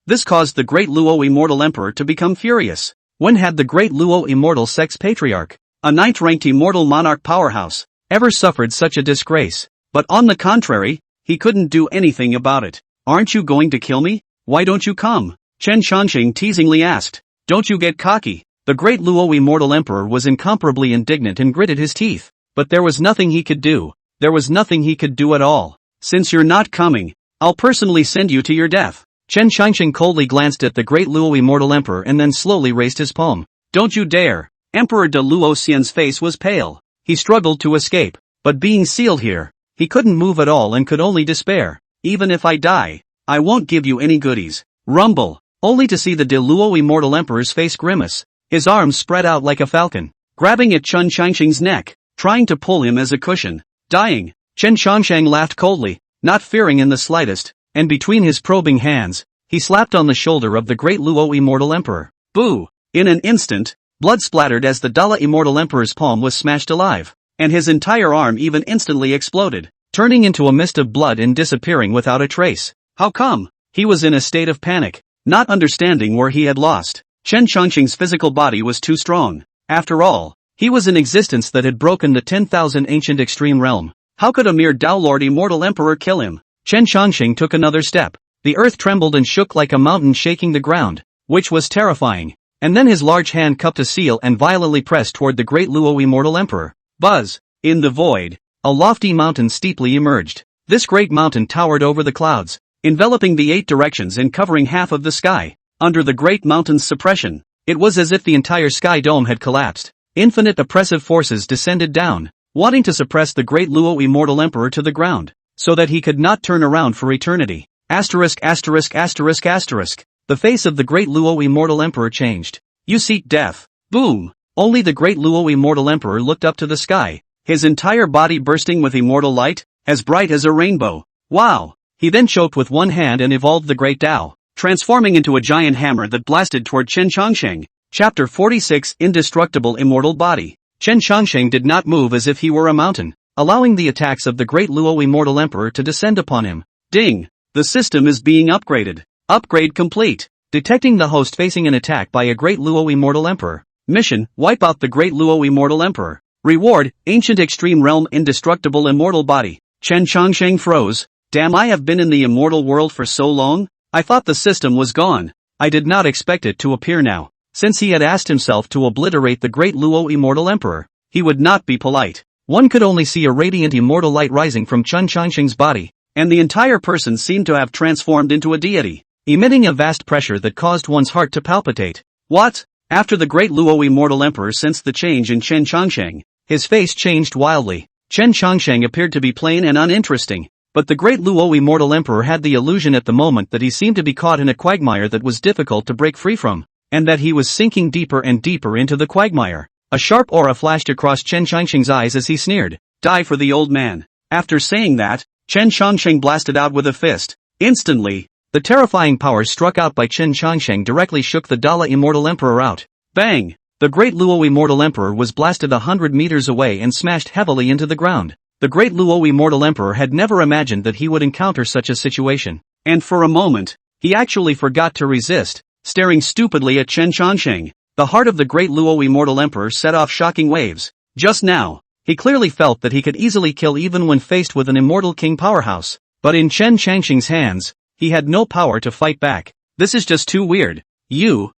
This caused the great Luo Immortal Emperor to become furious. When had the great Luo Immortal Sex Patriarch, a ninth-ranked immortal monarch powerhouse, ever suffered such a disgrace? But on the contrary, he couldn't do anything about it. Aren't you going to kill me? Why don't you come? Chen Changsheng teasingly asked. Don't you get cocky? The great Luo Immortal Emperor was incomparably indignant and gritted his teeth. But there was nothing he could do. There was nothing he could do at all. Since you're not coming, I'll personally send you to your death. Chen Changsheng coldly glanced at the great Luo Immortal Emperor and then slowly raised his palm. Don't you dare! Emperor De Luo Xian's face was pale. He struggled to escape, but being sealed here, he couldn't move at all and could only despair. Even if I die, I won't give you any goodies. Rumble! Only to see the De Luo Immortal Emperor's face grimace. His arms spread out like a falcon, grabbing at Chen Changsheng's neck, trying to pull him as a cushion. Dying! Chen Changsheng laughed coldly, not fearing in the slightest, and between his probing hands, he slapped on the shoulder of the great Luo Immortal Emperor. Boo! In an instant, blood splattered as the Dala Immortal Emperor's palm was smashed alive, and his entire arm even instantly exploded, turning into a mist of blood and disappearing without a trace. How come? He was in a state of panic, not understanding where he had lost. Chen Changsheng's physical body was too strong. After all, he was an existence that had broken the 10,000 ancient extreme realm. How could a mere Dao Lord Immortal Emperor kill him? Chen Changsheng took another step. The earth trembled and shook like a mountain shaking the ground, which was terrifying. And then his large hand cupped a seal and violently pressed toward the great Luo Immortal Emperor. Buzz! In the void, a lofty mountain steeply emerged. This great mountain towered over the clouds, enveloping the 8 directions and covering half of the sky. Under the great mountain's suppression, it was as if the entire sky dome had collapsed. Infinite oppressive forces descended down, wanting to suppress the great Luo Immortal Emperor to the ground, so that he could not turn around for eternity. Asterisk asterisk asterisk asterisk. The face of the great Luo Immortal Emperor changed. You seek death. Boom! Only the great Luo Immortal Emperor looked up to the sky, his entire body bursting with immortal light, as bright as a rainbow. Wow! He then choked with one hand and evolved the great Tao, transforming into a giant hammer that blasted toward Chen Changsheng. Chapter 46 Indestructible Immortal Body. Chen Changsheng did not move as if he were a mountain, allowing the attacks of the great Luo Immortal Emperor to descend upon him. Ding! The system is being upgraded. Upgrade complete. Detecting the host facing an attack by a great Luo Immortal Emperor. Mission: wipe out the great Luo Immortal Emperor. Reward: Ancient Extreme Realm Indestructible Immortal Body. Chen Chongsheng froze. Damn, I have been in the immortal world for so long? I thought the system was gone. I did not expect it to appear now. Since he had asked himself to obliterate the great Luo immortal emperor, he would not be polite. One could only see a radiant immortal light rising from Chen Chongsheng's body, and the entire person seemed to have transformed into a deity, emitting a vast pressure that caused one's heart to palpitate. What? After the great Luo immortal emperor sensed the change in Chen Chongsheng, his face changed wildly. Chen Chongsheng appeared to be plain and uninteresting, but the great Luo immortal emperor had the illusion at the moment that he seemed to be caught in a quagmire that was difficult to break free from, and that he was sinking deeper and deeper into the quagmire. A sharp aura flashed across Chen Chongsheng's eyes as he sneered. Die for the old man. After saying that, Chen Chongsheng blasted out with a fist. Instantly, the terrifying power struck out by Chen Chongsheng directly shook the Dala immortal emperor out. Bang! The great Luo immortal emperor was blasted 100 meters away and smashed heavily into the ground. The great Luo immortal emperor had never imagined that he would encounter such a situation, and for a moment, he actually forgot to resist, staring stupidly at Chen Chongsheng. The heart of the great Luo immortal emperor set off shocking waves. Just now, he clearly felt that he could easily kill even when faced with an immortal king powerhouse, but in Chen Chongsheng's hands, he had no power to fight back. This is just too weird. You,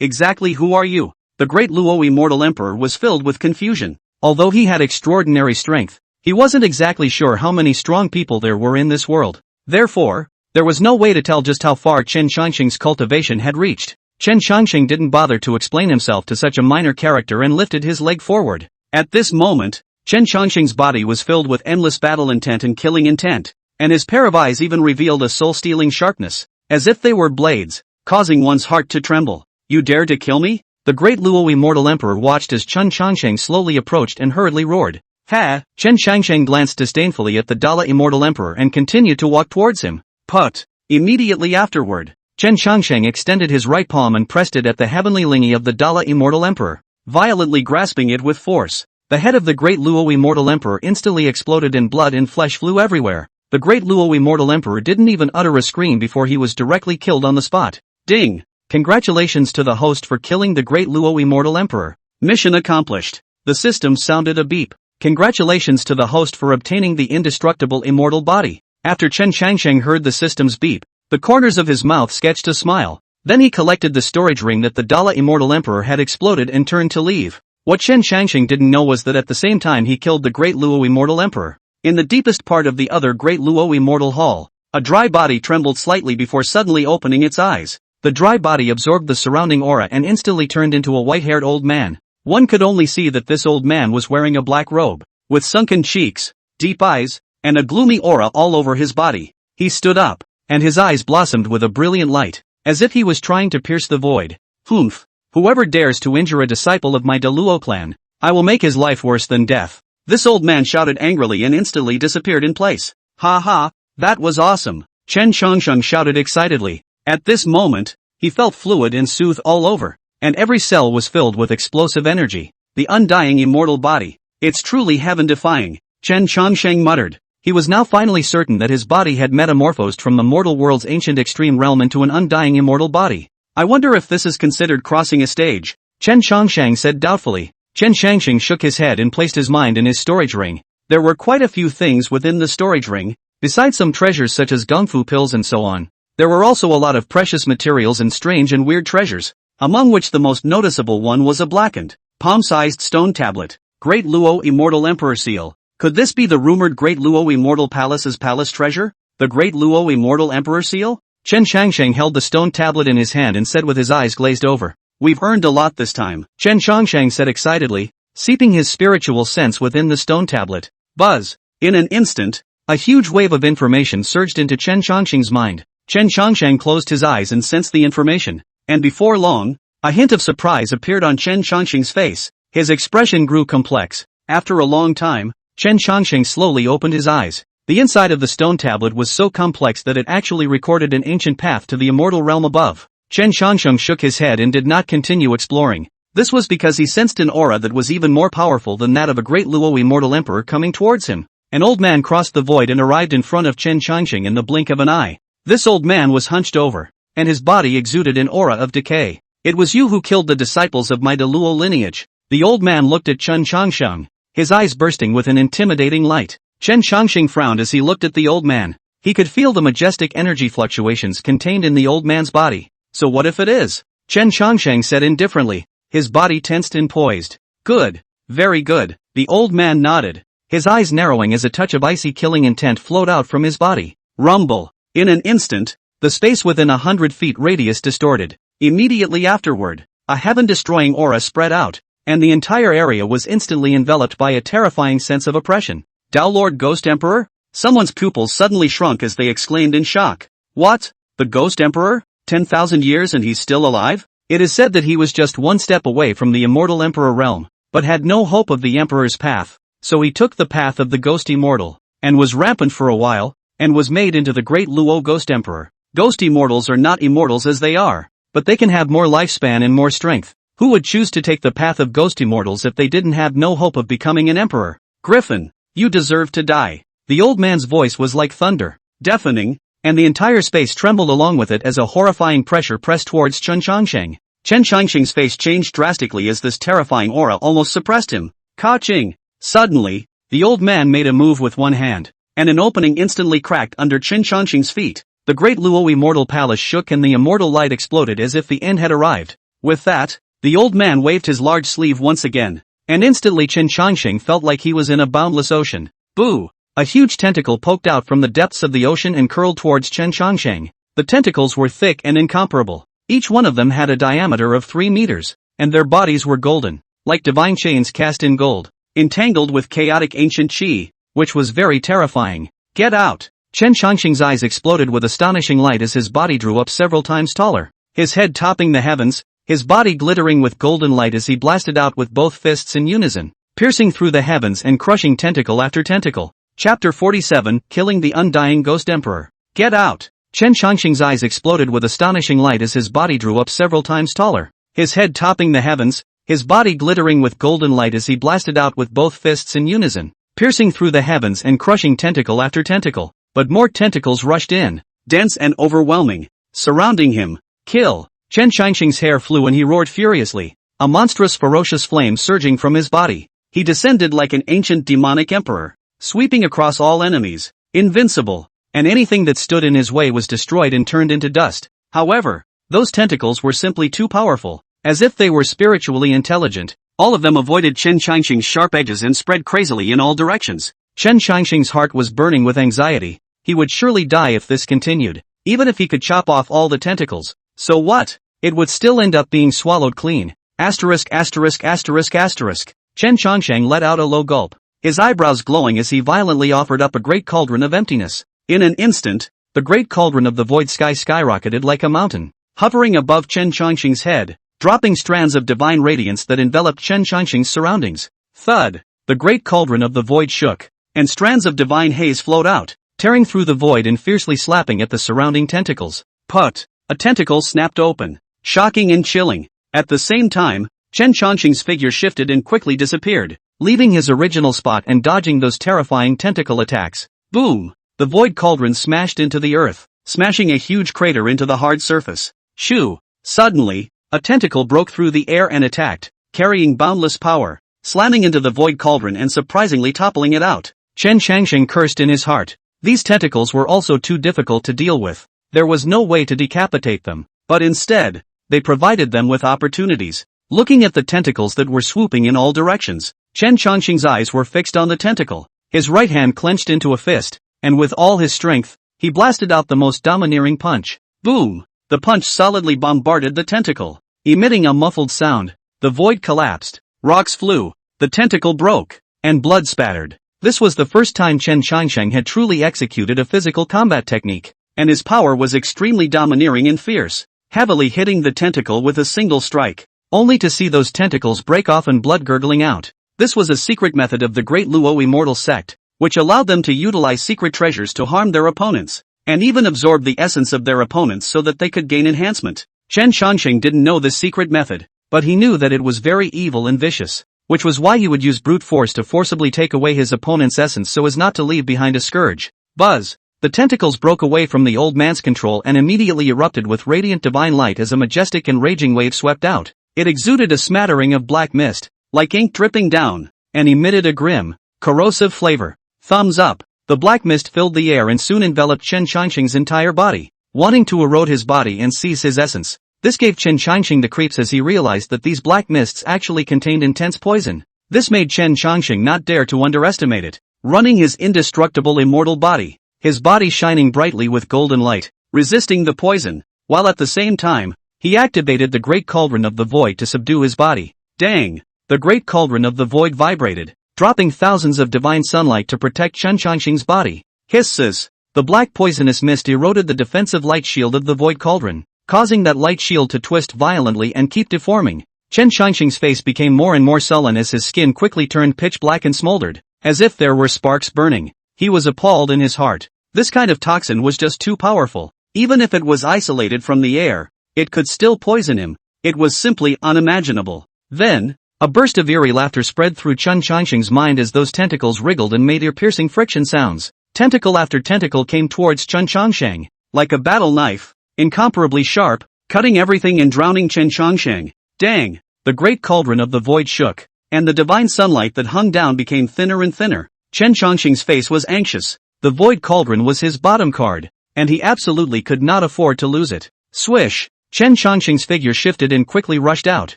exactly who are you? The great Luo immortal emperor was filled with confusion. Although he had extraordinary strength, he wasn't exactly sure how many strong people there were in this world. Therefore, there was no way to tell just how far Chen Chongsheng's cultivation had reached. Chen Chongsheng didn't bother to explain himself to such a minor character and lifted his leg forward. At this moment, Chen Chongsheng's body was filled with endless battle intent and killing intent, and his pair of eyes even revealed a soul-stealing sharpness, as if they were blades, causing one's heart to tremble. You dare to kill me? The great Luo immortal emperor watched as Chen Chongsheng slowly approached and hurriedly roared. Ha! Chen Chongsheng glanced disdainfully at the Dala immortal emperor and continued to walk towards him. Put! Immediately afterward, Chen Chongsheng extended his right palm and pressed it at the heavenly lingy of the Dala immortal emperor, violently grasping it with force. The head of the great Luo immortal emperor instantly exploded and blood and flesh flew everywhere. The great Luo immortal emperor didn't even utter a scream before he was directly killed on the spot. Ding! Congratulations to the host for killing the great Luo immortal emperor. Mission accomplished. The system sounded a beep. Congratulations to the host for obtaining the indestructible immortal body. After Chen Chongsheng heard the system's beep, the corners of his mouth sketched a smile. Then he collected the storage ring that the Dala immortal emperor had exploded and turned to leave. What Chen Chongsheng didn't know was that at the same time he killed the great Luo immortal emperor. In the deepest part of the other great Luo immortal hall, a dry body trembled slightly before suddenly opening its eyes. The dry body absorbed the surrounding aura and instantly turned into a white-haired old man. One could only see that this old man was wearing a black robe, with sunken cheeks, deep eyes, and a gloomy aura all over his body. He stood up, and his eyes blossomed with a brilliant light, as if he was trying to pierce the void. Humph! Whoever dares to injure a disciple of my Luo clan, I will make his life worse than death. This old man shouted angrily and instantly disappeared in place. Ha ha! That was awesome! Chen Chongsheng shouted excitedly. At this moment, he felt fluid and soothed all over, and every cell was filled with explosive energy. The undying immortal body. It's truly heaven-defying, Chen Chongsheng muttered. He was now finally certain that his body had metamorphosed from the mortal world's ancient extreme realm into an undying immortal body. I wonder if this is considered crossing a stage, Chen Chongsheng said doubtfully. Chen Chongsheng shook his head and placed his mind in his storage ring. There were quite a few things within the storage ring, besides some treasures such as gungfu pills and so on. There were also a lot of precious materials and strange and weird treasures, among which the most noticeable one was a blackened, palm-sized stone tablet. Great Luo Immortal Emperor Seal. Could this be the rumored Great Luo Immortal Palace's palace treasure? The Great Luo Immortal Emperor Seal? Chen Chongsheng held the stone tablet in his hand and said with his eyes glazed over. We've earned a lot this time, Chen Chongsheng said excitedly, seeping his spiritual sense within the stone tablet. Buzz! In an instant, a huge wave of information surged into Chen Chongsheng's mind. Chen Chongsheng closed his eyes and sensed the information, and before long, a hint of surprise appeared on Chen Chongsheng's face. His expression grew complex. After a long time, Chen Chongsheng slowly opened his eyes. The inside of the stone tablet was so complex that it actually recorded an ancient path to the immortal realm above. Chen Chongsheng shook his head and did not continue exploring. This was because he sensed an aura that was even more powerful than that of a great Luo Immortal Emperor coming towards him. An old man crossed the void and arrived in front of Chen Chongsheng in the blink of an eye. This old man was hunched over, and his body exuded an aura of decay. It was you who killed the disciples of my Luo lineage. The old man looked at Chen Chongsheng, his eyes bursting with an intimidating light. Chen Changxing frowned as he looked at the old man. He could feel the majestic energy fluctuations contained in the old man's body. So what if it is? Chen Changsheng said indifferently, his body tensed and poised. Good. Very good. The old man nodded, his eyes narrowing as a touch of icy killing intent flowed out from his body. Rumble. In an instant, the space within 100 feet radius distorted. Immediately afterward, a heaven-destroying aura spread out, and the entire area was instantly enveloped by a terrifying sense of oppression. Tao Lord Ghost Emperor? Someone's pupils suddenly shrunk as they exclaimed in shock. What? The Ghost Emperor? 10,000 years and he's still alive? It is said that he was just one step away from the immortal Emperor realm, but had no hope of the Emperor's path, so he took the path of the Ghost Immortal, and was rampant for a while, and was made into the great Luo Ghost Emperor. Ghost Immortals are not immortals as they are, but they can have more lifespan and more strength. Who would choose to take the path of Ghost Immortals if they didn't have no hope of becoming an emperor? Griffin, you deserve to die. The old man's voice was like thunder, deafening, and the entire space trembled along with it as a horrifying pressure pressed towards Chen Changsheng. Chen Changsheng's face changed drastically as this terrifying aura almost suppressed him. Ka-ching! Suddenly, the old man made a move with one hand, and an opening instantly cracked under Chen Changsheng's feet. The great Luo Immortal Palace shook and the immortal light exploded as if the end had arrived. With that, the old man waved his large sleeve once again, and instantly Chen Changsheng felt like he was in a boundless ocean. Boo! A huge tentacle poked out from the depths of the ocean and curled towards Chen Changsheng. The tentacles were thick and incomparable. Each one of them had a diameter of 3 meters, and their bodies were golden, like divine chains cast in gold, entangled with chaotic ancient qi, which was very terrifying. Get out! Chen Changsheng's eyes exploded with astonishing light as his body drew up several times taller, his head topping the heavens, his body glittering with golden light as he blasted out with both fists in unison, piercing through the heavens and crushing tentacle after tentacle. Chapter 47, Killing the Undying Ghost Emperor. Get out! Chen Changsheng's eyes exploded with astonishing light as his body drew up several times taller, his head topping the heavens, his body glittering with golden light as he blasted out with both fists in unison, piercing through the heavens and crushing tentacle after tentacle. But more tentacles rushed in, dense and overwhelming, surrounding him. Kill! Chen Changsheng's hair flew and he roared furiously, a monstrous ferocious flame surging from his body. He descended like an ancient demonic emperor, sweeping across all enemies, invincible, and anything that stood in his way was destroyed and turned into dust. However, those tentacles were simply too powerful, as if they were spiritually intelligent. All of them avoided Chen Changsheng's sharp edges and spread crazily in all directions. Chen Changsheng's heart was burning with anxiety. He would surely die if this continued, even if he could chop off all the tentacles. So what? It would still end up being swallowed clean. Asterisk asterisk asterisk asterisk. Chen Changsheng let out a low gulp, his eyebrows glowing as he violently offered up a great cauldron of emptiness. In an instant, the great cauldron of the void sky skyrocketed like a mountain, hovering above Chen Changsheng's head, dropping strands of divine radiance that enveloped Chen Changsheng's surroundings. Thud! The great cauldron of the void shook, and strands of divine haze flowed out, tearing through the void and fiercely slapping at the surrounding tentacles. Put! A tentacle snapped open, shocking and chilling. At the same time, Chen Changsheng's figure shifted and quickly disappeared, leaving his original spot and dodging those terrifying tentacle attacks. Boom! The void cauldron smashed into the earth, smashing a huge crater into the hard surface. Shoo! Suddenly, a tentacle broke through the air and attacked, carrying boundless power, slamming into the void cauldron and surprisingly toppling it out. Chen Changsheng cursed in his heart. These tentacles were also too difficult to deal with. There was no way to decapitate them, but instead, they provided them with opportunities. Looking at the tentacles that were swooping in all directions, Chen Changsheng's eyes were fixed on the tentacle. His right hand clenched into a fist, and with all his strength, he blasted out the most domineering punch. Boom! The punch solidly bombarded the tentacle, emitting a muffled sound. The void collapsed, rocks flew, the tentacle broke, and blood spattered. This was the first time Chen Changsheng had truly executed a physical combat technique, and his power was extremely domineering and fierce, heavily hitting the tentacle with a single strike, only to see those tentacles break off and blood gurgling out. This was a secret method of the great Luo Immortal sect, which allowed them to utilize secret treasures to harm their opponents, and even absorb the essence of their opponents so that they could gain enhancement. Chen Changsheng didn't know this secret method, but he knew that it was very evil and vicious, which was why he would use brute force to forcibly take away his opponent's essence so as not to leave behind a scourge. Buzz! The tentacles broke away from the old man's control and immediately erupted with radiant divine light as a majestic and raging wave swept out. It exuded a smattering of black mist, like ink dripping down, and emitted a grim, corrosive flavor. Thumbs up. The black mist filled the air and soon enveloped Chen Changqing's entire body, wanting to erode his body and seize his essence. This gave Chen Changqing the creeps as he realized that these black mists actually contained intense poison. This made Chen Changqing not dare to underestimate it. Running his indestructible immortal body, his body shining brightly with golden light, resisting the poison, while at the same time, he activated the great cauldron of the void to subdue his body. Dang! The great cauldron of the void vibrated, dropping thousands of divine sunlight to protect Chen Changqing's body. Hisses! The black poisonous mist eroded the defensive light shield of the void cauldron, causing that light shield to twist violently and keep deforming. Chen Changqing's face became more and more sullen as his skin quickly turned pitch black and smoldered, as if there were sparks burning. He was appalled in his heart. This kind of toxin was just too powerful. Even if it was isolated from the air, it could still poison him. It was simply unimaginable. Then, a burst of eerie laughter spread through Chen Changqing's mind as those tentacles wriggled and made ear-piercing friction sounds. Tentacle after tentacle came towards Chen Changqing, like a battle knife, incomparably sharp, cutting everything and drowning Chen Changqing. Dang! The great cauldron of the void shook, and the divine sunlight that hung down became thinner and thinner. Chen Changqing's face was anxious. The void cauldron was his bottom card, and he absolutely could not afford to lose it. Swish! Chen Changqing's figure shifted and quickly rushed out,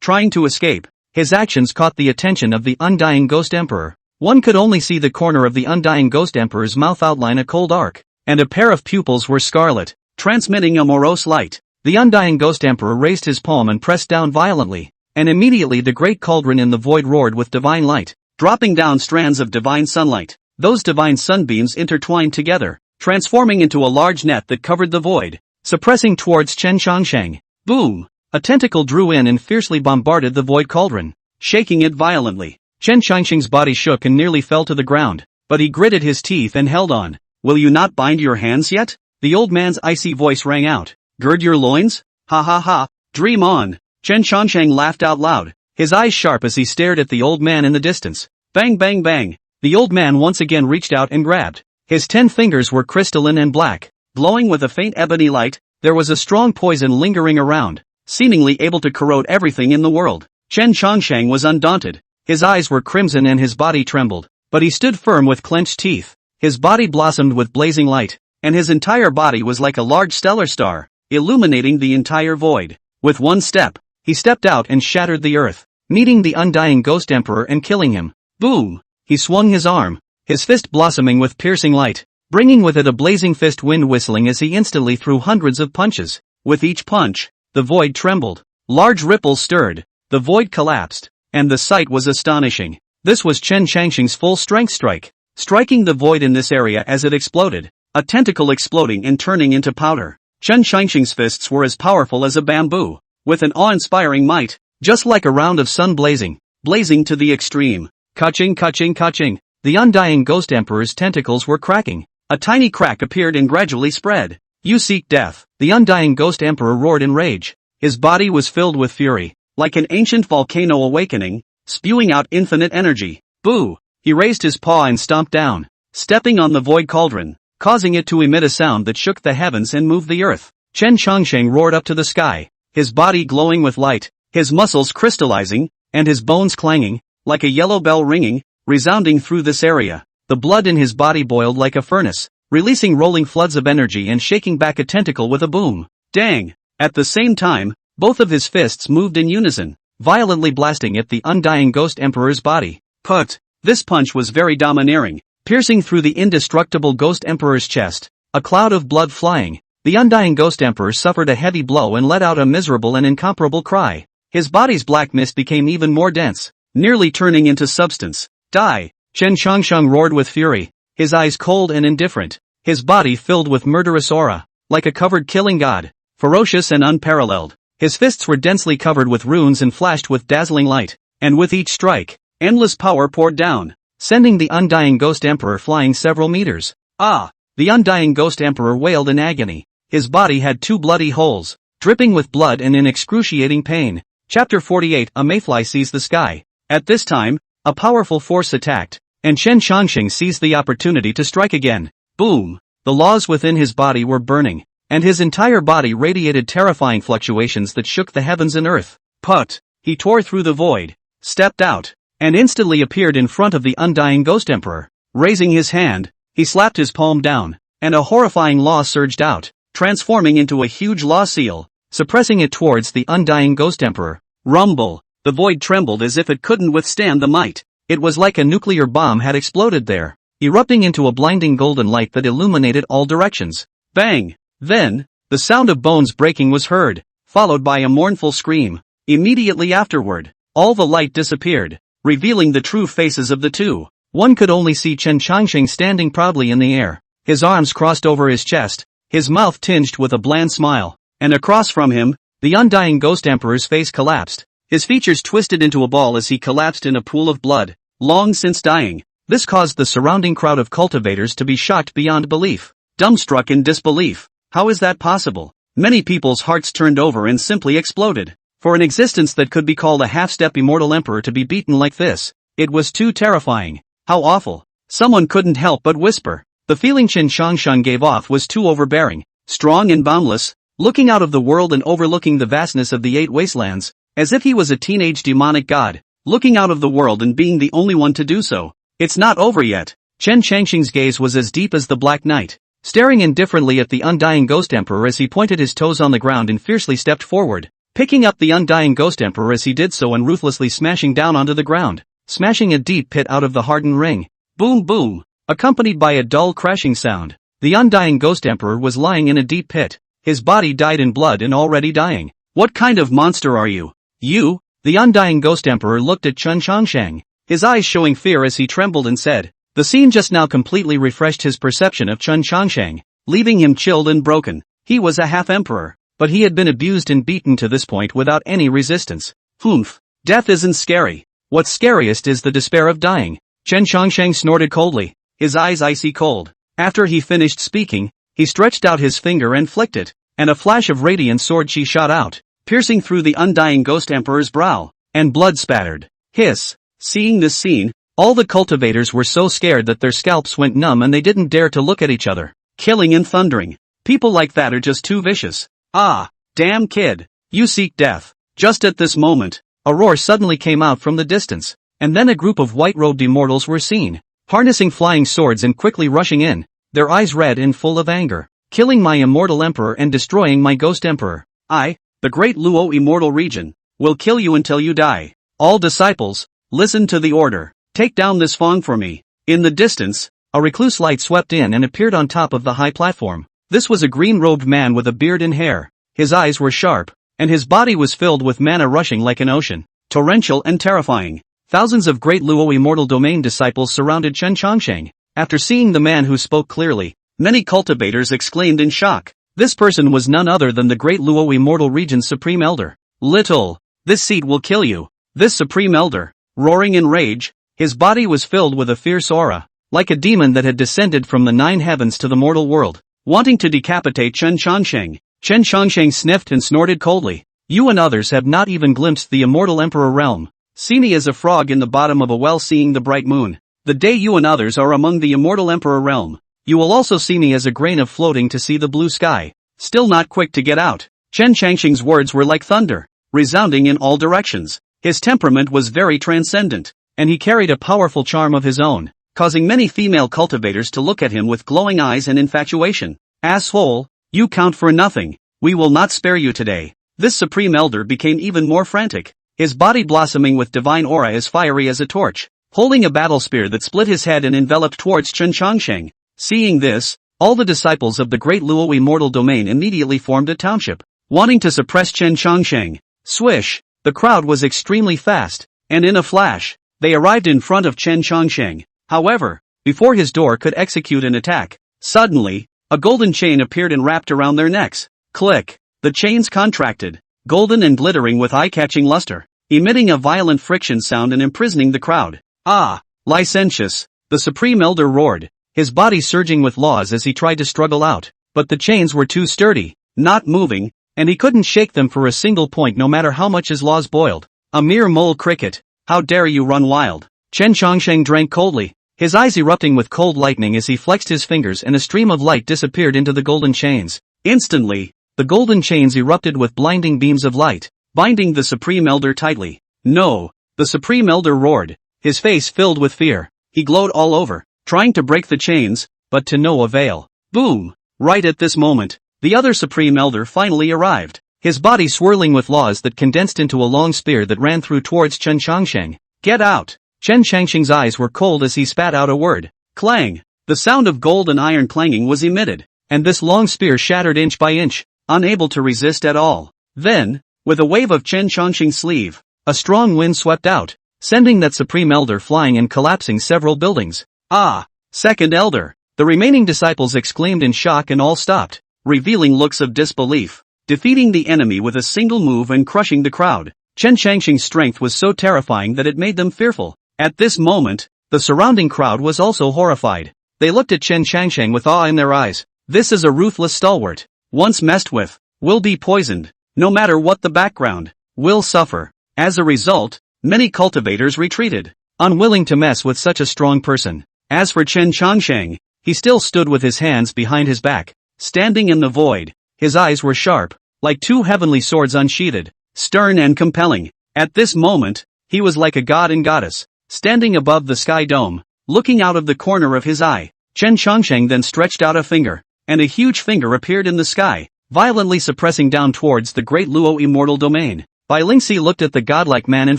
trying to escape. His actions caught the attention of the Undying Ghost Emperor. One could only see the corner of the Undying Ghost Emperor's mouth outline a cold arc, and a pair of pupils were scarlet, transmitting a morose light. The Undying Ghost Emperor raised his palm and pressed down violently, and immediately the great cauldron in the void roared with divine light, dropping down strands of divine sunlight. Those divine sunbeams intertwined together, transforming into a large net that covered the void, suppressing towards Chen Changqing. Boom! A tentacle drew in and fiercely bombarded the void cauldron, shaking it violently. Chen Changqing's body shook and nearly fell to the ground, but he gritted his teeth and held on. Will you not bind your hands yet? The old man's icy voice rang out. Gird your loins? Ha ha ha, dream on. Chen Changqing laughed out loud, his eyes sharp as he stared at the old man in the distance. Bang bang bang. The old man once again reached out and grabbed. His 10 fingers were crystalline and black, glowing with a faint ebony light. There was a strong poison lingering around, seemingly able to corrode everything in the world. Chen Changqing was undaunted. His eyes were crimson and his body trembled, but he stood firm with clenched teeth. His body blossomed with blazing light, and his entire body was like a large stellar star, illuminating the entire void. With one step, he stepped out and shattered the earth, meeting the Undying Ghost Emperor and killing him. Boom! He swung his arm, his fist blossoming with piercing light, bringing with it a blazing fist wind whistling as he instantly threw hundreds of punches. With each punch, the void trembled. Large ripples stirred, the void collapsed, and the sight was astonishing. This was Chen Changqing's full-strength strike, striking the void in this area as it exploded, a tentacle exploding and turning into powder. Chen Changqing's fists were as powerful as a bamboo, with an awe-inspiring might, just like a round of sun blazing to the extreme. Kaching kaching kaching. The Undying Ghost Emperor's tentacles were cracking. A tiny crack appeared and gradually spread. You seek death. The Undying Ghost Emperor roared in rage. His body was filled with fury, like an ancient volcano awakening, spewing out infinite energy. Boo! He raised his paw and stomped down, stepping on the void cauldron, causing it to emit a sound that shook the heavens and moved the earth. Chen Changqing roared up to the sky, his body glowing with light, his muscles crystallizing, and his bones clanging, like a yellow bell ringing, resounding through this area. The blood in his body boiled like a furnace, releasing rolling floods of energy and shaking back a tentacle with a boom. Dang! At the same time, both of his fists moved in unison, violently blasting at the Undying Ghost Emperor's body. Put! This punch was very domineering, piercing through the indestructible Ghost Emperor's chest, a cloud of blood flying. The Undying Ghost Emperor suffered a heavy blow and let out a miserable and incomparable cry. His body's black mist became even more dense, nearly turning into substance. Die! Chen Changqing roared with fury, his eyes cold and indifferent, his body filled with murderous aura, like a covered killing god, ferocious and unparalleled. His fists were densely covered with runes and flashed with dazzling light, and with each strike, endless power poured down, sending the Undying Ghost Emperor flying several meters. Ah! The Undying Ghost Emperor wailed in agony. His body had 2 bloody holes, dripping with blood and in excruciating pain. Chapter 48. A mayfly sees the sky. At this time, a powerful force attacked, and Chen Changqing seized the opportunity to strike again. Boom! The laws within his body were burning, and his entire body radiated terrifying fluctuations that shook the heavens and earth. Put! He tore through the void, stepped out, and instantly appeared in front of the Undying Ghost Emperor. Raising his hand, he slapped his palm down, and a horrifying law surged out, transforming into a huge law seal, suppressing it towards the undying Ghost Emperor. Rumble! The void trembled as if it couldn't withstand the might. It was like a nuclear bomb had exploded there, erupting into a blinding golden light that illuminated all directions. Bang! Then, the sound of bones breaking was heard, followed by a mournful scream. Immediately afterward, all the light disappeared, revealing the true faces of the two. One could only see Chen Changsheng standing proudly in the air, his arms crossed over his chest, his mouth tinged with a bland smile, and across from him, the undying Ghost Emperor's face collapsed. His features twisted into a ball as he collapsed in a pool of blood, long since dying. This caused the surrounding crowd of cultivators to be shocked beyond belief, dumbstruck in disbelief. How is that possible? Many people's hearts turned over and simply exploded. For an existence that could be called a half-step immortal emperor to be beaten like this, it was too terrifying. How awful. Someone couldn't help but whisper. The feeling Chen Changsheng gave off was too overbearing, strong and boundless, looking out of the world and overlooking the vastness of the 8 wastelands, as if he was a teenage demonic god, looking out of the world and being the only one to do so. It's not over yet. Chen Changsheng's gaze was as deep as the Black Night, staring indifferently at the undying Ghost Emperor as he pointed his toes on the ground and fiercely stepped forward, picking up the undying Ghost Emperor as he did so and ruthlessly smashing down onto the ground, smashing a deep pit out of the hardened ring. Boom boom, accompanied by a dull crashing sound. The undying Ghost Emperor was lying in a deep pit, his body dyed in blood and already dying. What kind of monster are you? You? The undying Ghost Emperor looked at Chen Changsheng, his eyes showing fear as he trembled and said. The scene just now completely refreshed his perception of Chen Changsheng, leaving him chilled and broken. He was a half-emperor, but he had been abused and beaten to this point without any resistance. Humph. Death isn't scary. What's scariest is the despair of dying. Chen Changsheng snorted coldly, his eyes icy cold. After he finished speaking, he stretched out his finger and flicked it, and a flash of radiant sword chi shot out, piercing through the undying Ghost Emperor's brow, and blood spattered. Hiss. Seeing this scene, all the cultivators were so scared that their scalps went numb and they didn't dare to look at each other. Killing and thundering. People like that are just too vicious. Ah, damn kid. You seek death. Just at this moment, a roar suddenly came out from the distance, and then a group of white-robed immortals were seen, harnessing flying swords and quickly rushing in, their eyes red and full of anger. Killing my immortal emperor and destroying my ghost emperor. I, the great Luo immortal region, will kill you until you die. All disciples, listen to the order. Take down this Fong for me. In the distance, a recluse light swept in and appeared on top of the high platform. This was a green-robed man with a beard and hair. His eyes were sharp, and his body was filled with mana rushing like an ocean, torrential and terrifying. Thousands of great Luo immortal domain disciples surrounded Chen Changsheng. After seeing the man who spoke clearly, many cultivators exclaimed in shock. This person was none other than the great Luo immortal region's supreme elder. Little, this seed will kill you. This supreme elder, roaring in rage, his body was filled with a fierce aura, like a demon that had descended from the 9 heavens to the mortal world, wanting to decapitate Chen Changsheng. Chen Changsheng sniffed and snorted coldly. You and others have not even glimpsed the immortal emperor realm. See me as a frog in the bottom of a well seeing the bright moon. The day you and others are among the immortal emperor realm, you will also see me as a grain of floating to see the blue sky. Still not quick to get out. Chen Changsheng's words were like thunder, resounding in all directions. His temperament was very transcendent, and he carried a powerful charm of his own, causing many female cultivators to look at him with glowing eyes and infatuation. Asshole, you count for nothing. We will not spare you today. This supreme elder became even more frantic, his body blossoming with divine aura as fiery as a torch, holding a battle spear that split his head and enveloped towards Chen Changsheng. Seeing this, all the disciples of the great Luo immortal domain immediately formed a township, wanting to suppress Chen Changsheng. Swish! The crowd was extremely fast, and in a flash, they arrived in front of Chen Changsheng. However, before his door could execute an attack, suddenly, a golden chain appeared and wrapped around their necks. Click! The chains contracted, golden and glittering with eye-catching luster, emitting a violent friction sound and imprisoning the crowd. Ah! Licentious! The Supreme Elder roared, his body surging with laws as he tried to struggle out, but the chains were too sturdy, not moving, and he couldn't shake them for a single point no matter how much his laws boiled. A mere mole cricket. How dare you run wild? Chen Changsheng drank coldly, his eyes erupting with cold lightning as he flexed his fingers and a stream of light disappeared into the golden chains. Instantly, the golden chains erupted with blinding beams of light, binding the Supreme Elder tightly. No! The Supreme Elder roared, his face filled with fear. He glowed all over, trying to break the chains, but to no avail. Boom! Right at this moment, the other Supreme Elder finally arrived, his body swirling with laws that condensed into a long spear that ran through towards Chen Changsheng. Get out! Chen Changsheng's eyes were cold as he spat out a word. Clang! The sound of gold and iron clanging was emitted, and this long spear shattered inch by inch, unable to resist at all. Then, with a wave of Chen Changsheng's sleeve, a strong wind swept out, sending that Supreme Elder flying and collapsing several buildings. Ah! Second Elder! The remaining disciples exclaimed in shock and all stopped, revealing looks of disbelief. Defeating the enemy with a single move and crushing the crowd, Chen Changsheng's strength was so terrifying that it made them fearful. At this moment, the surrounding crowd was also horrified. They looked at Chen Changsheng with awe in their eyes. This is a ruthless stalwart. Once messed with, will be poisoned. No matter what the background, will suffer. As a result, many cultivators retreated, unwilling to mess with such a strong person. As for Chen Changsheng, he still stood with his hands behind his back, standing in the void. His eyes were sharp, like two heavenly swords unsheathed, stern and compelling. At this moment, he was like a god and goddess, standing above the sky dome, looking out of the corner of his eye. Chen Changsheng then stretched out a finger, and a huge finger appeared in the sky, violently suppressing down towards the great Luo immortal domain. Bai Lingxi looked at the godlike man in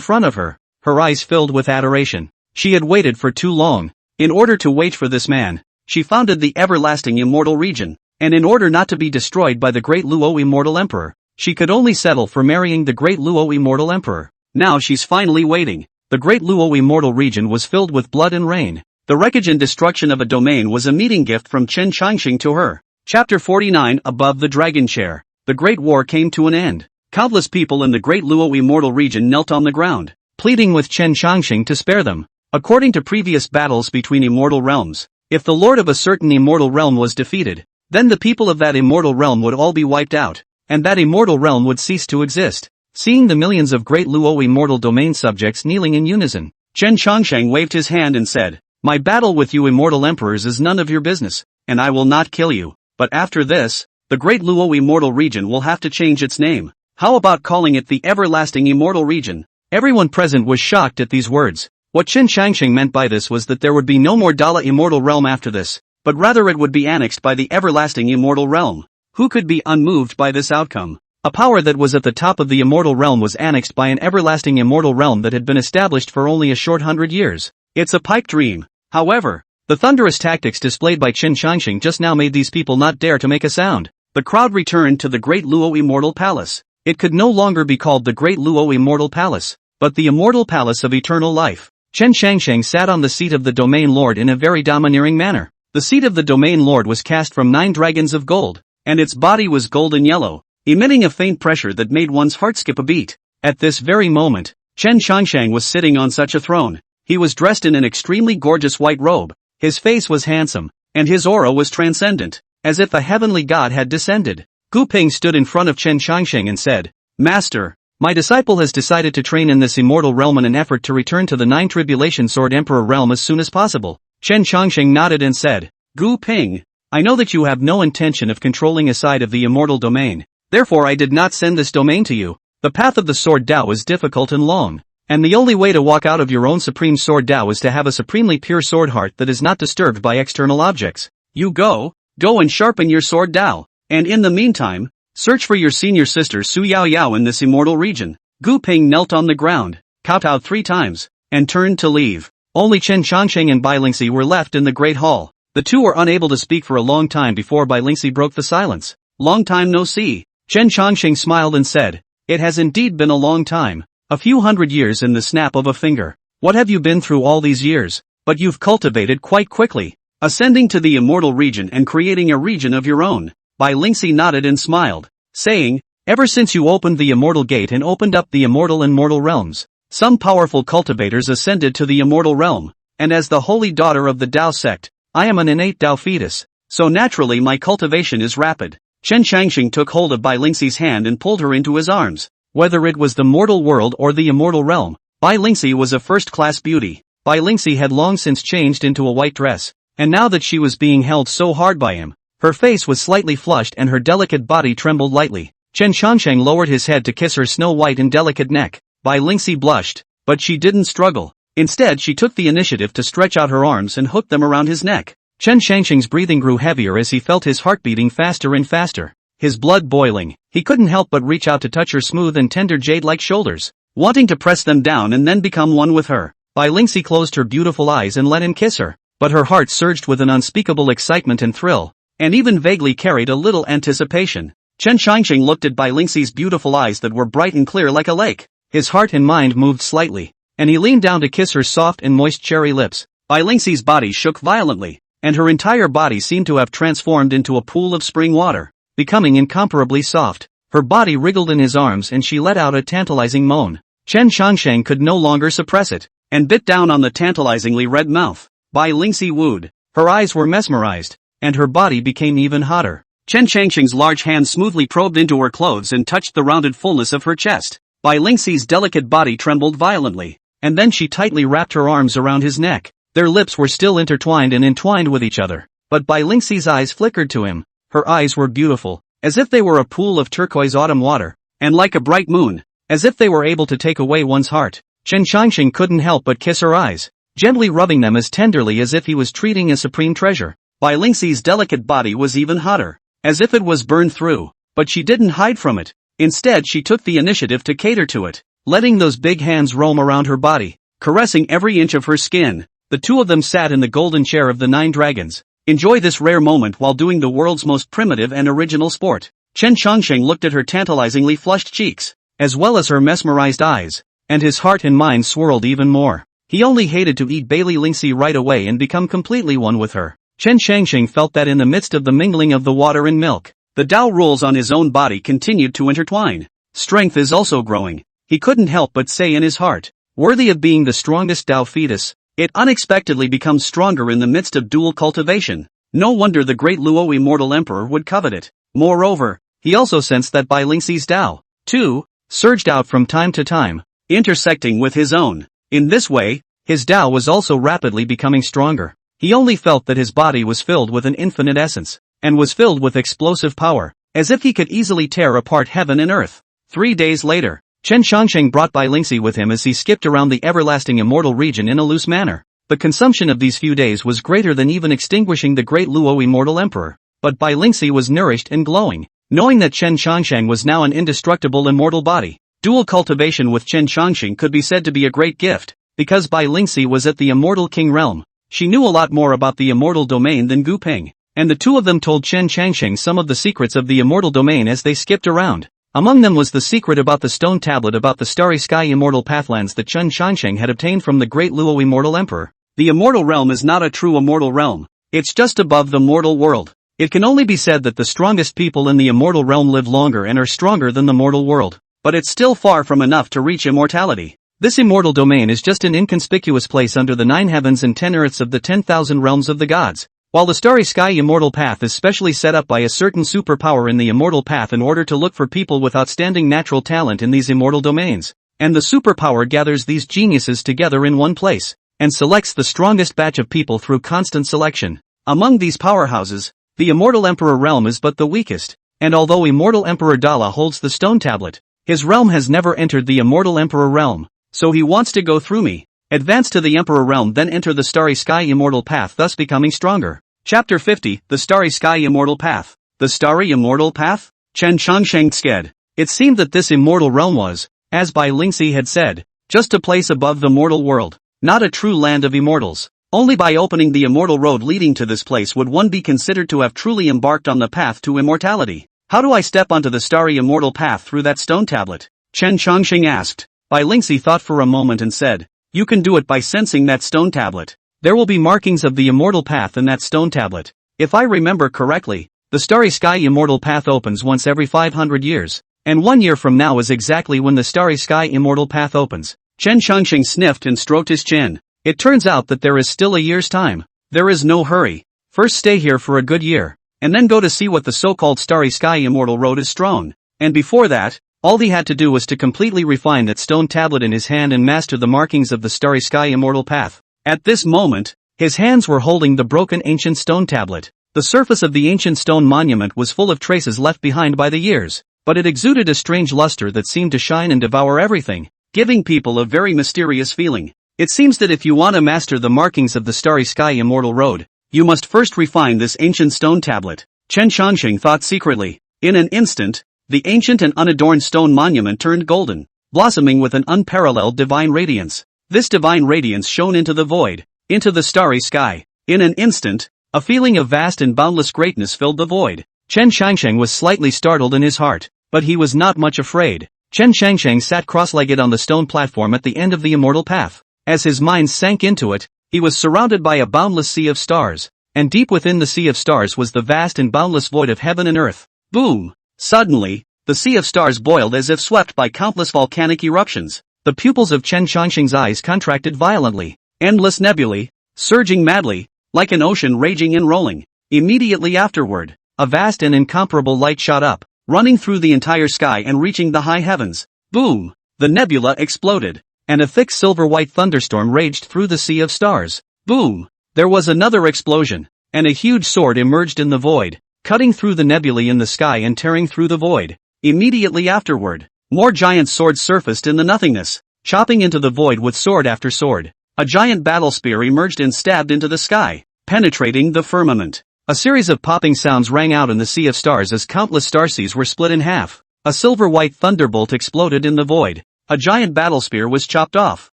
front of her, her eyes filled with adoration. She had waited for too long. In order to wait for this man, she founded the everlasting immortal region, and in order not to be destroyed by the great Luo immortal emperor, she could only settle for marrying the great Luo immortal emperor. Now she's finally waiting. The great Luo immortal region was filled with blood and rain. The wreckage and destruction of a domain was a meeting gift from Chen Changsheng to her. Chapter 49. Above the Dragon Chair. The Great War came to an end. Countless people in the great Luo immortal region knelt on the ground, pleading with Chen Changsheng to spare them. According to previous battles between immortal realms, if the lord of a certain immortal realm was defeated, then the people of that immortal realm would all be wiped out, and that immortal realm would cease to exist. Seeing the millions of great Luo immortal domain subjects kneeling in unison, Chen Changsheng waved his hand and said, "My battle with you immortal emperors is none of your business, and I will not kill you. But after this, the great Luo immortal region will have to change its name. How about calling it the everlasting immortal region?" Everyone present was shocked at these words. What Chen Changsheng meant by this was that there would be no more Dala immortal realm after this, but rather it would be annexed by the everlasting immortal realm. Who could be unmoved by this outcome? A power that was at the top of the immortal realm was annexed by an everlasting immortal realm that had been established for only a short 100 years. It's a pipe dream. However, the thunderous tactics displayed by Chen Changsheng just now made these people not dare to make a sound. The crowd returned to the great Luo immortal palace. It could no longer be called the great Luo immortal palace, but the immortal palace of eternal life. Chen Changsheng sat on the seat of the domain lord in a very domineering manner. The seat of the domain lord was cast from 9 dragons of gold, and its body was golden yellow, emitting a faint pressure that made one's heart skip a beat. At this very moment, Chen Changsheng was sitting on such a throne. He was dressed in an extremely gorgeous white robe, his face was handsome, and his aura was transcendent, as if a heavenly god had descended. Gu Ping stood in front of Chen Changsheng and said, "Master, my disciple has decided to train in this immortal realm in an effort to return to the 9 Tribulation Sword Emperor realm as soon as possible." Chen Changsheng nodded and said, "Gu Ping, I know that you have no intention of controlling a side of the immortal domain. Therefore I did not send this domain to you. The path of the Sword Dao is difficult and long, and the only way to walk out of your own supreme Sword Dao is to have a supremely pure sword heart that is not disturbed by external objects. You go and sharpen your Sword Dao, and in the meantime, search for your senior sister Su Yao Yao in this immortal region." Gu Ping knelt on the ground, kowtowed 3 times, and turned to leave. Only Chen Changsheng and Bai Lingxi were left in the great hall. The two were unable to speak for a long time before Bai Lingxi broke the silence. "Long time no see." Chen Changsheng smiled and said, "It has indeed been a long time. A few hundred years in the snap of a finger. What have you been through all these years? But you've cultivated quite quickly, ascending to the immortal region and creating a region of your own." Bai Lingxi nodded and smiled, saying, "Ever since you opened the immortal gate and opened up the immortal and mortal realms, some powerful cultivators ascended to the immortal realm, and as the holy daughter of the Dao sect, I am an innate Dao fetus, so naturally my cultivation is rapid." Chen Changsheng took hold of Bai Lingxi's hand and pulled her into his arms. Whether it was the mortal world or the immortal realm, Bai Lingxi was a first-class beauty. Bai Lingxi had long since changed into a white dress, and now that she was being held so hard by him, her face was slightly flushed and her delicate body trembled lightly. Chen Changsheng lowered his head to kiss her snow-white and delicate neck. Bai Lingxi blushed, but she didn't struggle. Instead she took the initiative to stretch out her arms and hook them around his neck. Chen Shangsheng's breathing grew heavier as he felt his heart beating faster and faster. His blood boiling, he couldn't help but reach out to touch her smooth and tender jade-like shoulders, wanting to press them down and then become one with her. Bai Lingxi closed her beautiful eyes and let him kiss her, but her heart surged with an unspeakable excitement and thrill, and even vaguely carried a little anticipation. Chen Shangsheng looked at Bai Lingxi's beautiful eyes that were bright and clear like a lake. His heart and mind moved slightly, and he leaned down to kiss her soft and moist cherry lips. Bai Lingxi's body shook violently, and her entire body seemed to have transformed into a pool of spring water, becoming incomparably soft. Her body wriggled in his arms and she let out a tantalizing moan. Chen Shangsheng could no longer suppress it, and bit down on the tantalizingly red mouth. Bai Lingxi wooed. Her eyes were mesmerized, and her body became even hotter. Chen Shangsheng's large hand smoothly probed into her clothes and touched the rounded fullness of her chest. Bai Lingxi's delicate body trembled violently, and then she tightly wrapped her arms around his neck. Their lips were still intertwined and entwined with each other, but Bai Lingxi's eyes flickered to him. Her eyes were beautiful, as if they were a pool of turquoise autumn water, and like a bright moon, as if they were able to take away one's heart. Chen Shangsheng couldn't help but kiss her eyes, gently rubbing them as tenderly as if he was treating a supreme treasure. Bai Lingxi's delicate body was even hotter, as if it was burned through, but she didn't hide from it. Instead she took the initiative to cater to it, letting those big hands roam around her body, caressing every inch of her skin. The two of them sat in the golden chair of the 9 dragons. Enjoy this rare moment while doing the world's most primitive and original sport. Chen Shangsheng looked at her tantalizingly flushed cheeks, as well as her mesmerized eyes, and his heart and mind swirled even more. He only hated to eat Bai Lingxi right away and become completely one with her. Chen Shangsheng felt that in the midst of the mingling of the water and milk, the Tao rules on his own body continued to intertwine. Strength is also growing, he couldn't help but say in his heart. Worthy of being the strongest Tao fetus, it unexpectedly becomes stronger in the midst of dual cultivation. No wonder the great Luo immortal emperor would covet it. Moreover, he also sensed that Bai Lingxi's Tao, too, surged out from time to time, intersecting with his own. In this way, his Tao was also rapidly becoming stronger. He only felt that his body was filled with an infinite essence, and was filled with explosive power, as if he could easily tear apart heaven and earth. 3 days later, Chen Shangsheng brought Bai Lingxi with him as he skipped around the everlasting immortal region in a loose manner. The consumption of these few days was greater than even extinguishing the great Luo immortal emperor, but Bai Lingxi was nourished and glowing, knowing that Chen Shangsheng was now an indestructible immortal body. Dual cultivation with Chen Shangsheng could be said to be a great gift, because Bai Lingxi was at the immortal king realm. She knew a lot more about the immortal domain than Gu Peng, and the two of them told Chen Shangsheng some of the secrets of the immortal domain as they skipped around. Among them was the secret about the stone tablet about the starry sky immortal pathlands that Chen Shangsheng had obtained from the great Luo immortal emperor. The immortal realm is not a true immortal realm, it's just above the mortal world. It can only be said that the strongest people in the immortal realm live longer and are stronger than the mortal world, but it's still far from enough to reach immortality. This immortal domain is just an inconspicuous place under the 9 heavens and 10 earths of the 10,000 realms of the gods. While the starry sky immortal path is specially set up by a certain superpower in the immortal path in order to look for people with outstanding natural talent in these immortal domains, and the superpower gathers these geniuses together in one place, and selects the strongest batch of people through constant selection. Among these powerhouses, the immortal emperor realm is but the weakest, and although immortal emperor Dala holds the stone tablet, his realm has never entered the immortal emperor realm, so he wants to go through me. Advance to the Emperor realm, then enter the starry sky immortal path, thus becoming stronger. Chapter 50, The Starry Sky Immortal Path. The Starry Immortal Path? Chen Shangsheng sked. It seemed that this immortal realm was, as Bai Lingxi had said, just a place above the mortal world, not a true land of immortals. Only by opening the immortal road leading to this place would one be considered to have truly embarked on the path to immortality. How do I step onto the starry immortal path through that stone tablet? Chen Shangsheng asked. Bai Lingxi thought for a moment and said, you can do it by sensing that stone tablet. There will be markings of the immortal path in that stone tablet. If I remember correctly, the starry sky immortal path opens once every 500 years, and 1 year from now is exactly when the starry sky immortal path opens. Chen Shangsheng sniffed and stroked his chin. It turns out that there is still a year's time. There is no hurry. First stay here for a good year, and then go to see what the so-called starry sky immortal road is strewn. And before that, all he had to do was to completely refine that stone tablet in his hand and master the markings of the starry sky immortal path. At this moment, his hands were holding the broken ancient stone tablet. The surface of the ancient stone monument was full of traces left behind by the years, but it exuded a strange luster that seemed to shine and devour everything, giving people a very mysterious feeling. It seems that if you want to master the markings of the Starry Sky Immortal Road, you must first refine this ancient stone tablet, Chen Changqing thought secretly. In an instant, the ancient and unadorned stone monument turned golden, blossoming with an unparalleled divine radiance. This divine radiance shone into the void, into the starry sky. In an instant, a feeling of vast and boundless greatness filled the void. Chen Changsheng was slightly startled in his heart, but he was not much afraid. Chen Changsheng sat cross-legged on the stone platform at the end of the immortal path. As his mind sank into it, he was surrounded by a boundless sea of stars, and deep within the sea of stars was the vast and boundless void of heaven and earth. Boom! Suddenly, the sea of stars boiled as if swept by countless volcanic eruptions. The pupils of Chen Changsheng's eyes contracted violently. Endless nebulae, surging madly, like an ocean raging and rolling. Immediately afterward, a vast and incomparable light shot up, running through the entire sky and reaching the high heavens. Boom! The nebula exploded, and a thick silver-white thunderstorm raged through the sea of stars. Boom! There was another explosion, and a huge sword emerged in the void, cutting through the nebulae in the sky and tearing through the void. Immediately afterward, more giant swords surfaced in the nothingness, chopping into the void with sword after sword. A giant battle spear emerged and stabbed into the sky, penetrating the firmament. A series of popping sounds rang out in the sea of stars as countless starseas were split in half. A silver-white thunderbolt exploded in the void. A giant battle spear was chopped off,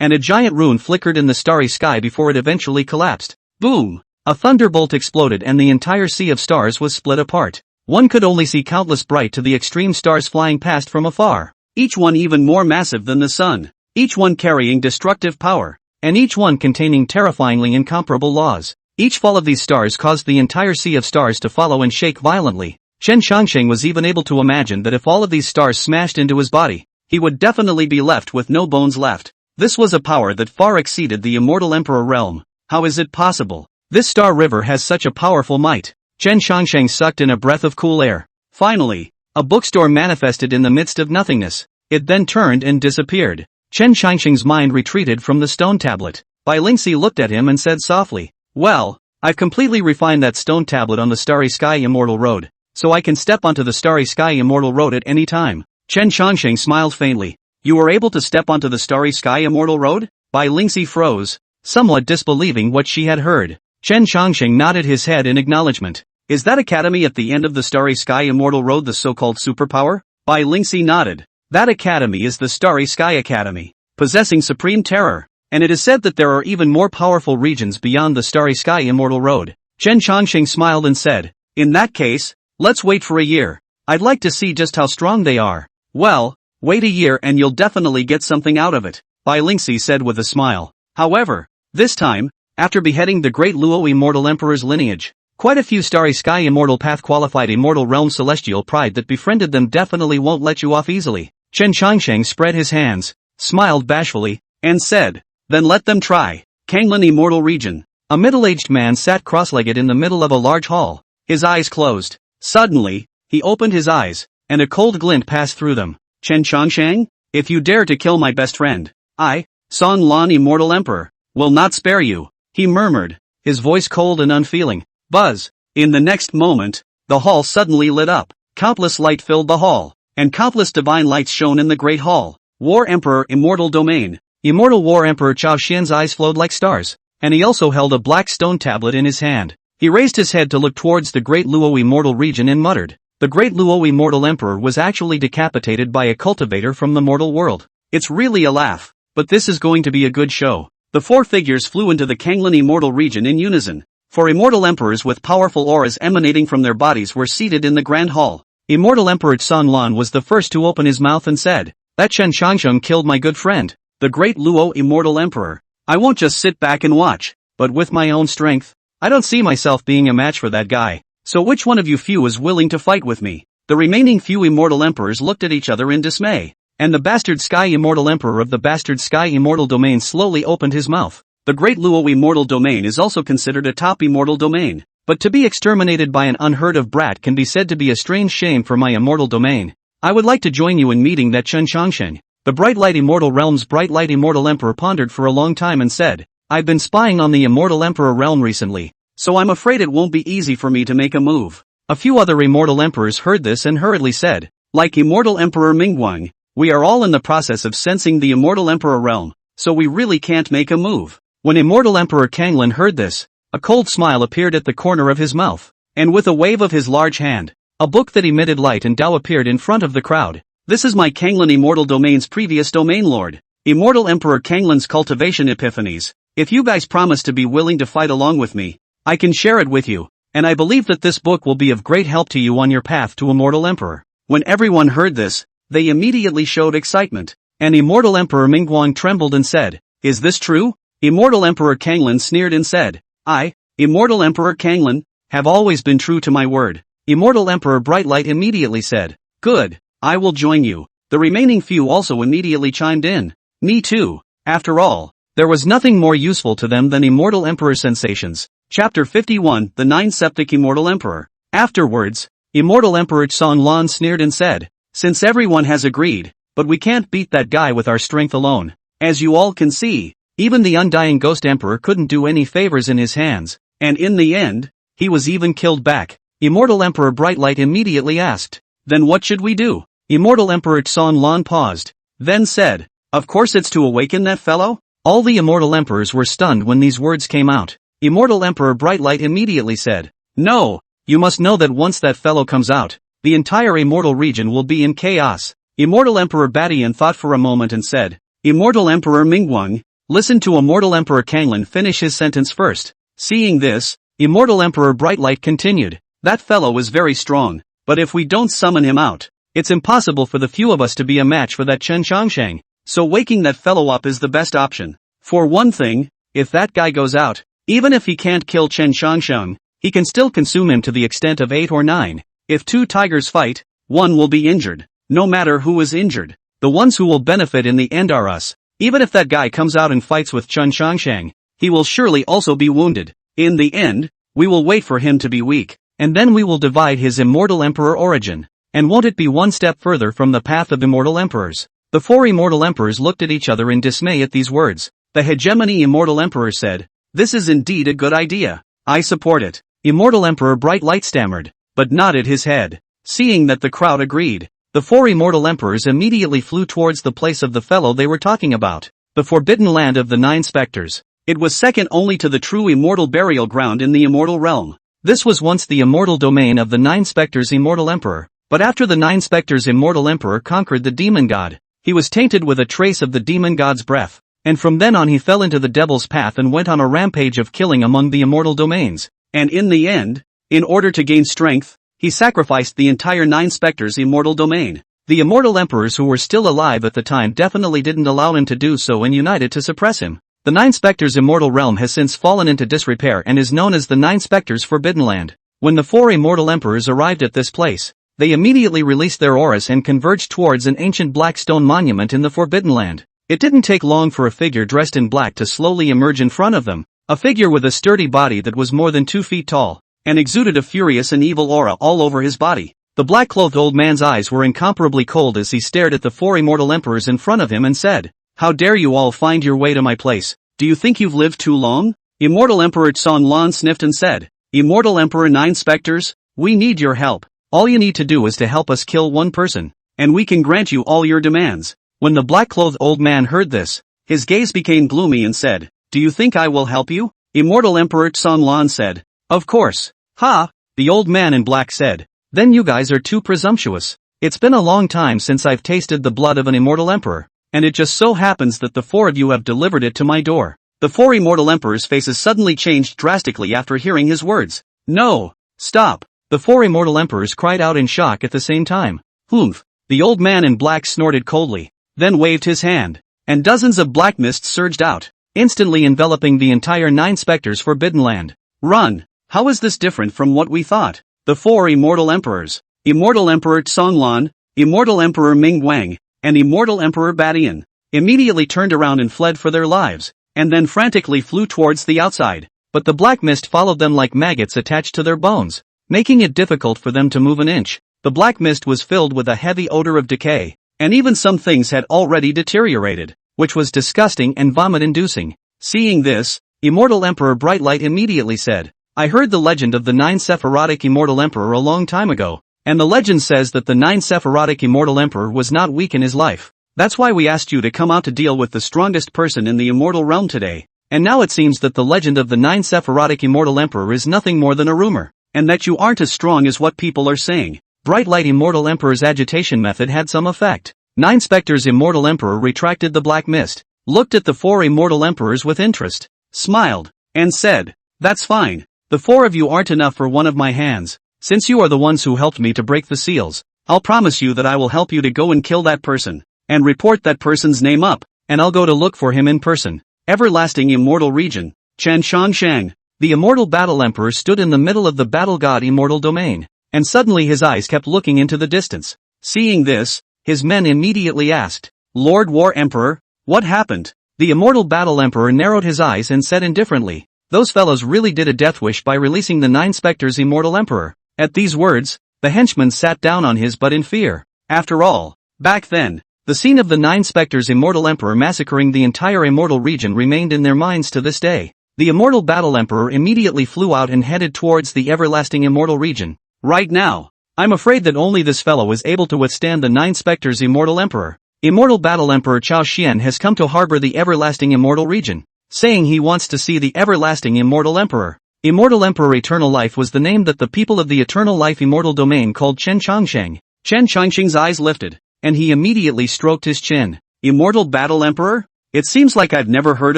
and a giant rune flickered in the starry sky before it eventually collapsed. Boom! A thunderbolt exploded and the entire sea of stars was split apart. One could only see countless bright to the extreme stars flying past from afar, each one even more massive than the sun, each one carrying destructive power, and each one containing terrifyingly incomparable laws. Each fall of these stars caused the entire sea of stars to follow and shake violently. Chen Changsheng was even able to imagine that if all of these stars smashed into his body, he would definitely be left with no bones left. This was a power that far exceeded the immortal emperor realm. How is it possible? This star river has such a powerful might. Chen Changsheng sucked in a breath of cool air. Finally, a bookstore manifested in the midst of nothingness. It then turned and disappeared. Chen Changsheng's mind retreated from the stone tablet. Bai Lingxi looked at him and said softly, "Well, I've completely refined that stone tablet on the Starry Sky Immortal Road, so I can step onto the Starry Sky Immortal Road at any time." Chen Changsheng smiled faintly. "You were able to step onto the Starry Sky Immortal Road?" Bai Lingxi froze, somewhat disbelieving what she had heard. Chen Changsheng nodded his head in acknowledgement. "Is that academy at the end of the Starry Sky Immortal Road the so-called superpower?" Bai Lingxi nodded. "That academy is the Starry Sky Academy, possessing supreme terror, and it is said that there are even more powerful regions beyond the Starry Sky Immortal Road." Chen Changsheng smiled and said, "In that case, let's wait for a year. I'd like to see just how strong they are." "Well, wait a year and you'll definitely get something out of it," Bai Lingxi said with a smile. However, this time, after beheading the great Luo Immortal Emperor's lineage, quite a few Starry Sky Immortal Path qualified Immortal Realm celestial pride that befriended them definitely won't let you off easily. Chen Changsheng spread his hands, smiled bashfully, and said, "Then let them try." Kanglin Immortal Region. A middle-aged man sat cross-legged in the middle of a large hall, his eyes closed. Suddenly, he opened his eyes, and a cold glint passed through them. "Chen Changsheng, if you dare to kill my best friend, I, Song Lan Immortal Emperor, will not spare you," he murmured, his voice cold and unfeeling. Buzz! In the next moment, the hall suddenly lit up. Countless light filled the hall, and countless divine lights shone in the great hall. War Emperor Immortal Domain. Immortal War Emperor Chao Xian's eyes flowed like stars, and he also held a black stone tablet in his hand. He raised his head to look towards the great Luo Immortal region and muttered. The great Luo Immortal Emperor was actually decapitated by a cultivator from the mortal world. It's really a laugh, but this is going to be a good show. The four figures flew into the Kanglin Immortal region in unison. Four immortal emperors with powerful auras emanating from their bodies were seated in the grand hall. Immortal Emperor Song Lan was the first to open his mouth and said, "That Chen Changsheng killed my good friend, the great Luo Immortal Emperor. I won't just sit back and watch, but with my own strength. I don't see myself being a match for that guy. So which one of you few is willing to fight with me?" The remaining few immortal emperors looked at each other in dismay, and the bastard Sky Immortal Emperor of the bastard Sky Immortal Domain slowly opened his mouth. The great Luo Immortal Domain is also considered a top immortal domain, but to be exterminated by an unheard of brat can be said to be a strange shame for my immortal domain. I would like to join you in meeting that Chen Changsheng. The Bright Light Immortal Realm's Bright Light Immortal Emperor pondered for a long time and said, "I've been spying on the Immortal Emperor realm recently, so I'm afraid it won't be easy for me to make a move." A few other immortal emperors heard this and hurriedly said, "Like Immortal Emperor Mingguang, we are all in the process of sensing the Immortal Emperor realm. so we really can't make a move. When Immortal Emperor Kanglin heard this, a cold smile appeared at the corner of his mouth, and with a wave of his large hand, a book that emitted light and Tao appeared in front of the crowd. This is my Kanglin Immortal Domain's previous domain lord, Immortal Emperor Kanglin's cultivation epiphanies. If you guys promise to be willing to fight along with me, I can share it with you, and I believe that this book will be of great help to you on your path to Immortal Emperor. When everyone heard this, they immediately showed excitement, and Immortal Emperor Mingguang trembled and said, "Is this true?" Immortal Emperor Kanglin sneered and said, "I, Immortal Emperor Kanglin, have always been true to my word." Immortal Emperor Brightlight immediately said, "Good, I will join you." The remaining few also immediately chimed in. Me too. After all, there was nothing more useful to them than Immortal Emperor sensations. Chapter 51, The Nine Septic Immortal Emperor. Afterwards, Immortal Emperor Songlan sneered and said, "Since everyone has agreed, but we can't beat that guy with our strength alone. As you all can see, even the Undying Ghost Emperor couldn't do any favors in his hands, and in the end, he was even killed back." Immortal Emperor Brightlight immediately asked, "Then what should we do?" Immortal Emperor Songlan paused, then said, "Of course it's to awaken that fellow." All the Immortal Emperors were stunned when these words came out. Immortal Emperor Brightlight immediately said, "No, you must know that once that fellow comes out, the entire Immortal region will be in chaos." Immortal Emperor Badian thought for a moment and said, "Immortal Emperor Mingguang, listen to Immortal Emperor Kanglin finish his sentence first." Seeing this, Immortal Emperor Brightlight continued, "That fellow is very strong, but if we don't summon him out, it's impossible for the few of us to be a match for that Chen Changsheng, so waking that fellow up is the best option. For one thing, if that guy goes out, even if he can't kill Chen Changsheng, he can still consume him to the extent of 8 or 9. If two tigers fight, one will be injured. No matter who is injured, the ones who will benefit in the end are us. Even if that guy comes out and fights with Chen Changsheng, he will surely also be wounded. In the end, we will wait for him to be weak, and then we will divide his Immortal Emperor origin. And won't it be one step further from the path of Immortal Emperors?" The four Immortal Emperors looked at each other in dismay at these words. The Hegemony Immortal Emperor said, "This is indeed a good idea. I support it." Immortal Emperor Brightlight stammered, but nodded his head. Seeing that the crowd agreed, the four Immortal Emperors immediately flew towards the place of the fellow they were talking about, the Forbidden Land of the Nine Spectres. It was second only to the true Immortal Burial Ground in the Immortal Realm. This was once the immortal domain of the Nine Spectres Immortal Emperor, but after the Nine Spectres Immortal Emperor conquered the Demon God, he was tainted with a trace of the Demon God's breath, and from then on he fell into the Devil's path and went on a rampage of killing among the immortal domains, and in the end, in order to gain strength, he sacrificed the entire Nine Spectres Immortal domain. The Immortal Emperors who were still alive at the time definitely didn't allow him to do so and united to suppress him. The Nine Spectres Immortal Realm has since fallen into disrepair and is known as the Nine Spectres Forbidden Land. When the four Immortal Emperors arrived at this place, they immediately released their auras and converged towards an ancient black stone monument in the Forbidden Land. It didn't take long for a figure dressed in black to slowly emerge in front of them, a figure with a sturdy body that was more than 2 feet tall, and exuded a furious and evil aura all over his body. The black-clothed old man's eyes were incomparably cold as he stared at the four Immortal Emperors in front of him and said, "How dare you all find your way to my place? Do you think you've lived too long?" Immortal Emperor Songlan sniffed and said, "Immortal Emperor Nine Spectres, we need your help. All you need to do is to help us kill one person, and we can grant you all your demands." When the black-clothed old man heard this, his gaze became gloomy and said, "Do you think I will help you?" Immortal Emperor Songlan said, "Of course." "Ha!" the old man in black said, "Then you guys are too presumptuous. It's been a long time since I've tasted the blood of an Immortal Emperor, and it just so happens that the four of you have delivered it to my door." The four Immortal Emperors' faces suddenly changed drastically after hearing his words. "No! Stop!" The four Immortal Emperors cried out in shock at the same time. "Humph!" The old man in black snorted coldly, then waved his hand, and dozens of black mists surged out, instantly enveloping the entire Nine Spectres Forbidden Land. "Run! How is this different from what we thought?" The four Immortal Emperors, Immortal Emperor Songlan, Immortal Emperor Mingguang, and Immortal Emperor Badian, immediately turned around and fled for their lives, and then frantically flew towards the outside. But the black mist followed them like maggots attached to their bones, making it difficult for them to move an inch. The black mist was filled with a heavy odor of decay, and even some things had already deteriorated, which was disgusting and vomit-inducing. Seeing this, Immortal Emperor Brightlight immediately said, "I heard the legend of the Nine Sephirotic Immortal Emperor a long time ago, and the legend says that the Nine Sephirotic Immortal Emperor was not weak in his life. That's why we asked you to come out to deal with the strongest person in the immortal realm today. And now it seems that the legend of the 9 Sephirotic Immortal Emperor is nothing more than a rumor, and that you aren't as strong as what people are saying. Bright Light Immortal Emperor's agitation method had some effect. 9 Spectres Immortal Emperor retracted the black mist, looked at the 4 Immortal Emperors with interest, smiled, and said, "That's fine. The 4 of you aren't enough for one of my hands. Since you are the ones who helped me to break the seals, I'll promise you that I will help you to go and kill that person, and report that person's name up, and I'll go to look for him in person." Everlasting Immortal Region, Chen Shangshang. The Immortal Battle Emperor stood in the middle of the Battle God Immortal Domain, and suddenly his eyes kept looking into the distance. Seeing this, his men immediately asked, "Lord War Emperor, what happened?" The Immortal Battle Emperor narrowed his eyes and said indifferently, "Those fellows really did a death wish by releasing the 9 Spectres Immortal Emperor." At these words, the henchman sat down on his butt in fear. After all, back then, the scene of the 9 Spectres Immortal Emperor massacring the entire Immortal region remained in their minds to this day. The Immortal Battle Emperor immediately flew out and headed towards the Everlasting Immortal region. Right now, I'm afraid that only this fellow is able to withstand the 9 Spectres Immortal Emperor. Immortal Battle Emperor Chao Xian has come to harbor the Everlasting Immortal region, saying he wants to see the Everlasting Immortal Emperor. Immortal Emperor Eternal Life was the name that the people of the Eternal Life Immortal Domain called Chen Changsheng. Chen Changsheng's eyes lifted, and he immediately stroked his chin. Immortal Battle Emperor? It seems like I've never heard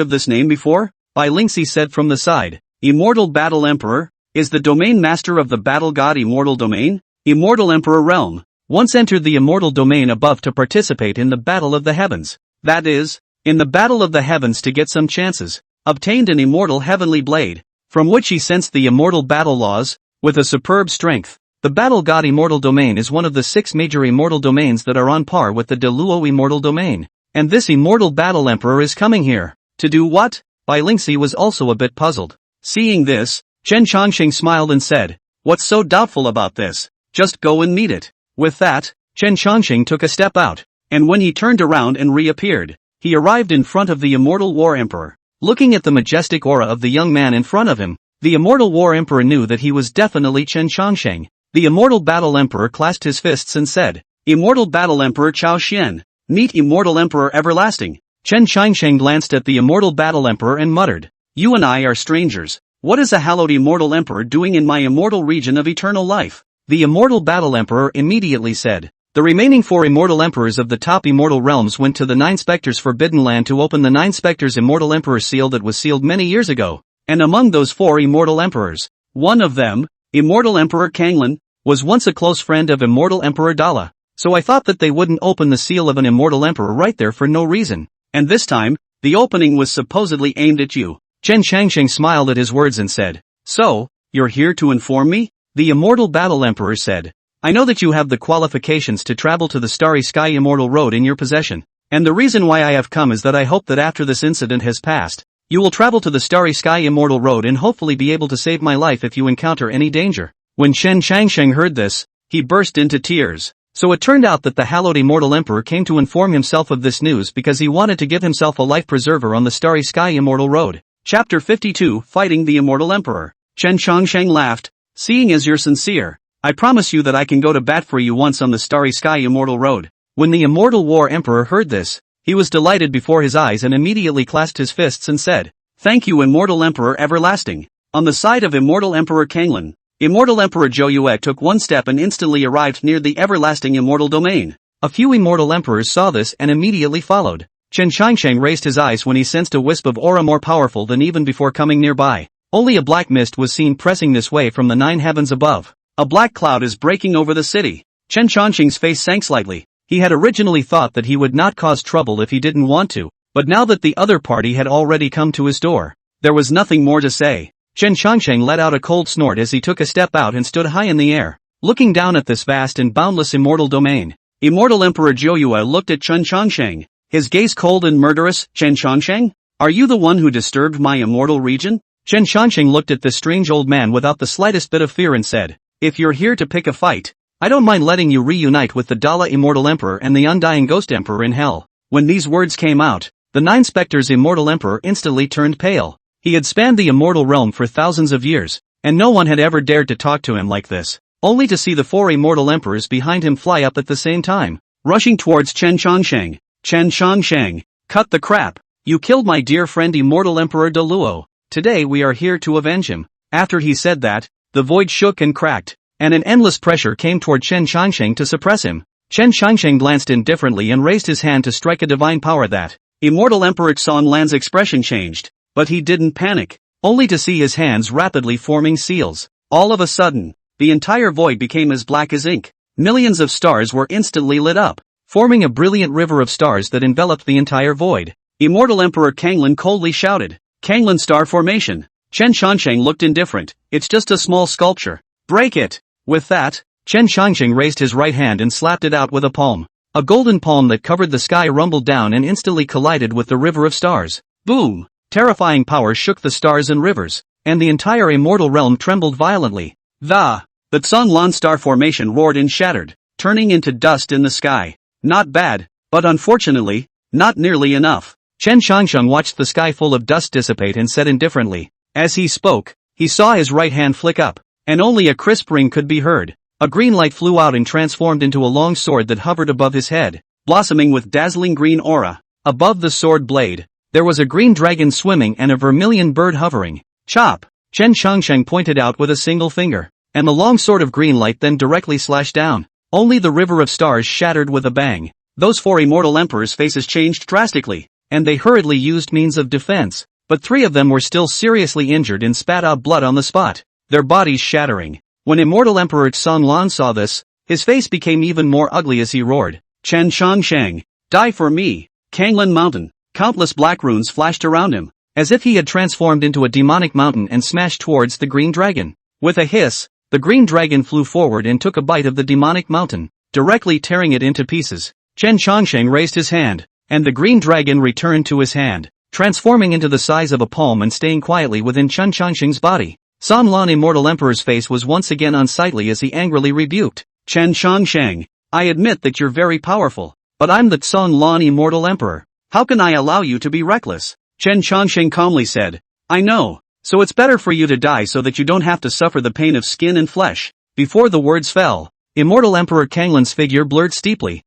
of this name before, Bai Lingxi said from the side. Immortal Battle Emperor? Is the domain master of the Battle God Immortal Domain? Immortal Emperor Realm. Once entered the Immortal Domain above to participate in the Battle of the Heavens. That is, in the Battle of the Heavens to get some chances. Obtained an Immortal Heavenly Blade, from which he sensed the Immortal Battle Laws, with a superb strength. The Battle God Immortal Domain is one of the 6 major Immortal Domains that are on par with the Deluo Immortal Domain. And this Immortal Battle Emperor is coming here. To do what? Bai Lingxi was also a bit puzzled. Seeing this, Chen Changsheng smiled and said, "What's so doubtful about this? Just go and meet it." With that, Chen Changsheng took a step out, and when he turned around and reappeared, he arrived in front of the Immortal War Emperor. Looking at the majestic aura of the young man in front of him, the Immortal War Emperor knew that he was definitely Chen Changsheng. The Immortal Battle Emperor clasped his fists and said, "Immortal Battle Emperor Chao Xian, meet Immortal Emperor Everlasting." Chen Changsheng glanced at the Immortal Battle Emperor and muttered, "You and I are strangers. What is a hallowed Immortal Emperor doing in my immortal region of eternal life?" The Immortal Battle Emperor immediately said, "The remaining 4 Immortal Emperors of the top Immortal Realms went to the 9 Spectres Forbidden Land to open the 9 Spectres Immortal Emperor seal that was sealed many years ago. And among those 4 Immortal Emperors, one of them, Immortal Emperor Kanglan, was once a close friend of Immortal Emperor Dala. So I thought that they wouldn't open the seal of an Immortal Emperor right there for no reason. And this time, the opening was supposedly aimed at you." Chen Changsheng smiled at his words and said, "So, you're here to inform me?" The Immortal Battle Emperor said, "I know that you have the qualifications to travel to the Starry Sky Immortal Road in your possession. And the reason why I have come is that I hope that after this incident has passed, you will travel to the Starry Sky Immortal Road and hopefully be able to save my life if you encounter any danger." When Chen Changsheng heard this, he burst into tears. So it turned out that the hallowed Immortal Emperor came to inform himself of this news because he wanted to give himself a life preserver on the Starry Sky Immortal Road. Chapter 52, Fighting the Immortal Emperor. Chen Changsheng laughed, "Seeing as you're sincere, I promise you that I can go to bat for you once on the Starry Sky Immortal Road." When the Immortal War Emperor heard this, he was delighted before his eyes and immediately clasped his fists and said, "Thank you Immortal Emperor Everlasting." On the side of Immortal Emperor Kanglan, Immortal Emperor Zhou Yue took one step and instantly arrived near the Everlasting Immortal Domain. A few Immortal Emperors saw this and immediately followed. Chen Changsheng raised his eyes when he sensed a wisp of aura more powerful than even before coming nearby. Only a black mist was seen pressing this way from the 9 heavens above. A black cloud is breaking over the city. Chen Changsheng's face sank slightly. He had originally thought that he would not cause trouble if he didn't want to, but now that the other party had already come to his door, there was nothing more to say. Chen Changsheng let out a cold snort as he took a step out and stood high in the air, looking down at this vast and boundless immortal domain. Immortal Emperor Zhou Yue looked at Chen Changsheng, his gaze cold and murderous. "Chen Changsheng? Are you the one who disturbed my immortal region?" Chen Changsheng looked at the strange old man without the slightest bit of fear and said, "If you're here to pick a fight, I don't mind letting you reunite with the Dala Immortal Emperor and the Undying Ghost Emperor in Hell." When these words came out, the 9 Spectres Immortal Emperor instantly turned pale. He had spanned the immortal realm for thousands of years, and no one had ever dared to talk to him like this, only to see the 4 immortal emperors behind him fly up at the same time, rushing towards Chen Changsheng. Chen Chongsheng, cut the crap. You killed my dear friend Immortal Emperor De Luo. Today we are here to avenge him. After he said that, the void shook and cracked, and an endless pressure came toward Chen Chongsheng to suppress him. Chen Chongsheng glanced indifferently and raised his hand to strike a divine power that. Immortal Emperor Song Lan's expression changed, but he didn't panic, only to see his hands rapidly forming seals. All of a sudden, the entire void became as black as ink. Millions of stars were instantly lit up, forming a brilliant river of stars that enveloped the entire void. Immortal Emperor Kanglan coldly shouted, Kanglan star formation. Chen Chongsheng looked indifferent, it's just a small sculpture. Break it. With that, Chen Chongsheng raised his right hand and slapped it out with a palm. A golden palm that covered the sky rumbled down and instantly collided with the river of stars. Boom! Terrifying power shook the stars and rivers, and the entire immortal realm trembled violently. The Tsong Lan star formation roared and shattered, turning into dust in the sky. Not bad, but unfortunately, not nearly enough. Chen Chongsheng watched the sky full of dust dissipate and said indifferently. As he spoke, he saw his right hand flick up, and only a crisp ring could be heard. A green light flew out and transformed into a long sword that hovered above his head, blossoming with dazzling green aura. Above the sword blade, there was a green dragon swimming and a vermilion bird hovering. Chop! Chen Chongsheng pointed out with a single finger, and the long sword of green light then directly slashed down. Only the river of stars shattered with a bang. Those four immortal emperors' faces changed drastically, and they hurriedly used means of defense, but three of them were still seriously injured and spat out blood on the spot, their bodies shattering. When Immortal Emperor Song Lan saw this, his face became even more ugly as he roared, Chen Chongsheng, die for me! Kanglan Mountain. Countless black runes flashed around him, as if he had transformed into a demonic mountain and smashed towards the green dragon. With a hiss, the green dragon flew forward and took a bite of the demonic mountain, directly tearing it into pieces. Chen Chongsheng raised his hand, and the green dragon returned to his hand, transforming into the size of a palm and staying quietly within Chen Chongsheng's body. Song Lan Immortal Emperor's face was once again unsightly as he angrily rebuked, Chen Chongsheng, I admit that you're very powerful, but I'm the Song Lan Immortal Emperor. How can I allow you to be reckless? Chen Chongsheng calmly said, I know, so it's better for you to die so that you don't have to suffer the pain of skin and flesh. Before the words fell, Immortal Emperor Kanglan's figure blurred steeply.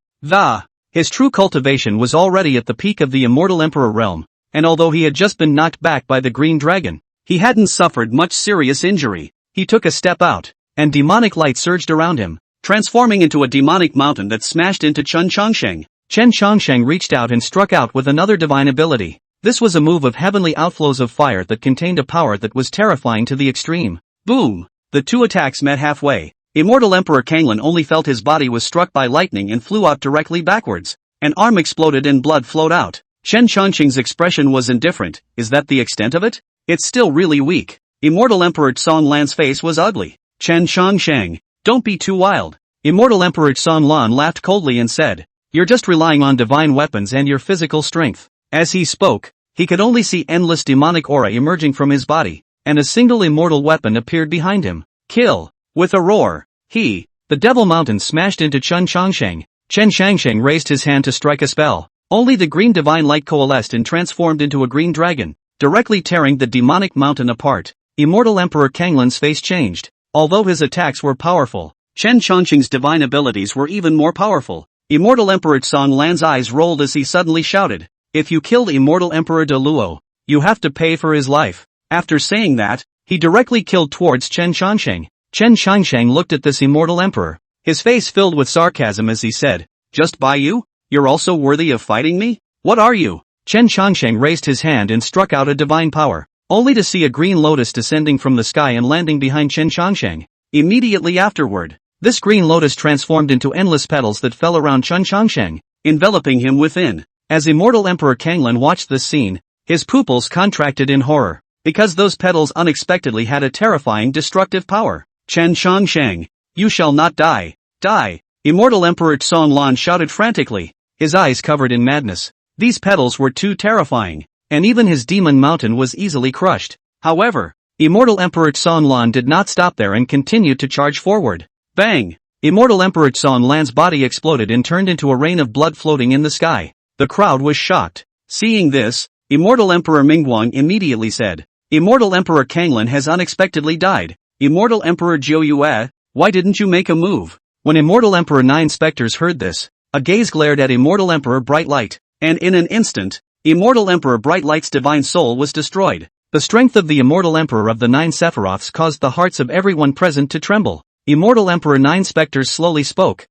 His true cultivation was already at the peak of the Immortal Emperor realm, and although he had just been knocked back by the green dragon, he hadn't suffered much serious injury. He took a step out, and demonic light surged around him, transforming into a demonic mountain that smashed into Chen Chongsheng. Chen Chongsheng reached out and struck out with another divine ability. This was a move of heavenly outflows of fire that contained a power that was terrifying to the extreme. Boom! The two attacks met halfway. Immortal Emperor Kanglan only felt his body was struck by lightning and flew out directly backwards. An arm exploded and blood flowed out. Chen Chongsheng's expression was indifferent. Is that the extent of it? It's still really weak. Immortal Emperor Song Lan's face was ugly. Chen Chongsheng, don't be too wild. Immortal Emperor Song Lan laughed coldly and said, you're just relying on divine weapons and your physical strength. As he spoke, he could only see endless demonic aura emerging from his body, and a single immortal weapon appeared behind him. Kill! With a roar, the Devil Mountain smashed into Chen Chongsheng. Chen Chongsheng raised his hand to strike a spell. Only the green divine light coalesced and transformed into a green dragon, directly tearing the demonic mountain apart. Immortal Emperor Kanglan's face changed. Although his attacks were powerful, Chen Chongsheng's divine abilities were even more powerful. Immortal Emperor Song Lan's eyes rolled as he suddenly shouted, if you killed Immortal Emperor De Luo, you have to pay for his life. After saying that, he directly killed towards Chen Chongsheng. Chen Chongsheng looked at this immortal emperor, his face filled with sarcasm as he said, just by you? You're also worthy of fighting me? What are you? Chen Chongsheng raised his hand and struck out a divine power, only to see a green lotus descending from the sky and landing behind Chen Chongsheng. Immediately afterward, this green lotus transformed into endless petals that fell around Chen Chongsheng, enveloping him within. As Immortal Emperor Kanglan watched this scene, his pupils contracted in horror, because those petals unexpectedly had a terrifying destructive power. Chen Chongsheng, you shall not die. Die! Immortal Emperor Song Lan shouted frantically, his eyes covered in madness. These petals were too terrifying, and even his demon mountain was easily crushed. However, Immortal Emperor Song Lan did not stop there and continued to charge forward. Bang! Immortal Emperor Song Lan's body exploded and turned into a rain of blood floating in the sky. The crowd was shocked. Seeing this, Immortal Emperor Mingguang immediately said, Immortal Emperor Kanglan has unexpectedly died. Immortal Emperor Jiu Yue, why didn't you make a move? When Immortal Emperor Nine Spectres heard this, a gaze glared at Immortal Emperor Bright Light. and in an instant, Immortal Emperor Brightlight's divine soul was destroyed. The strength of the Immortal Emperor of the Nine Sephiroths caused the hearts of everyone present to tremble. Immortal Emperor Nine Spectres slowly spoke.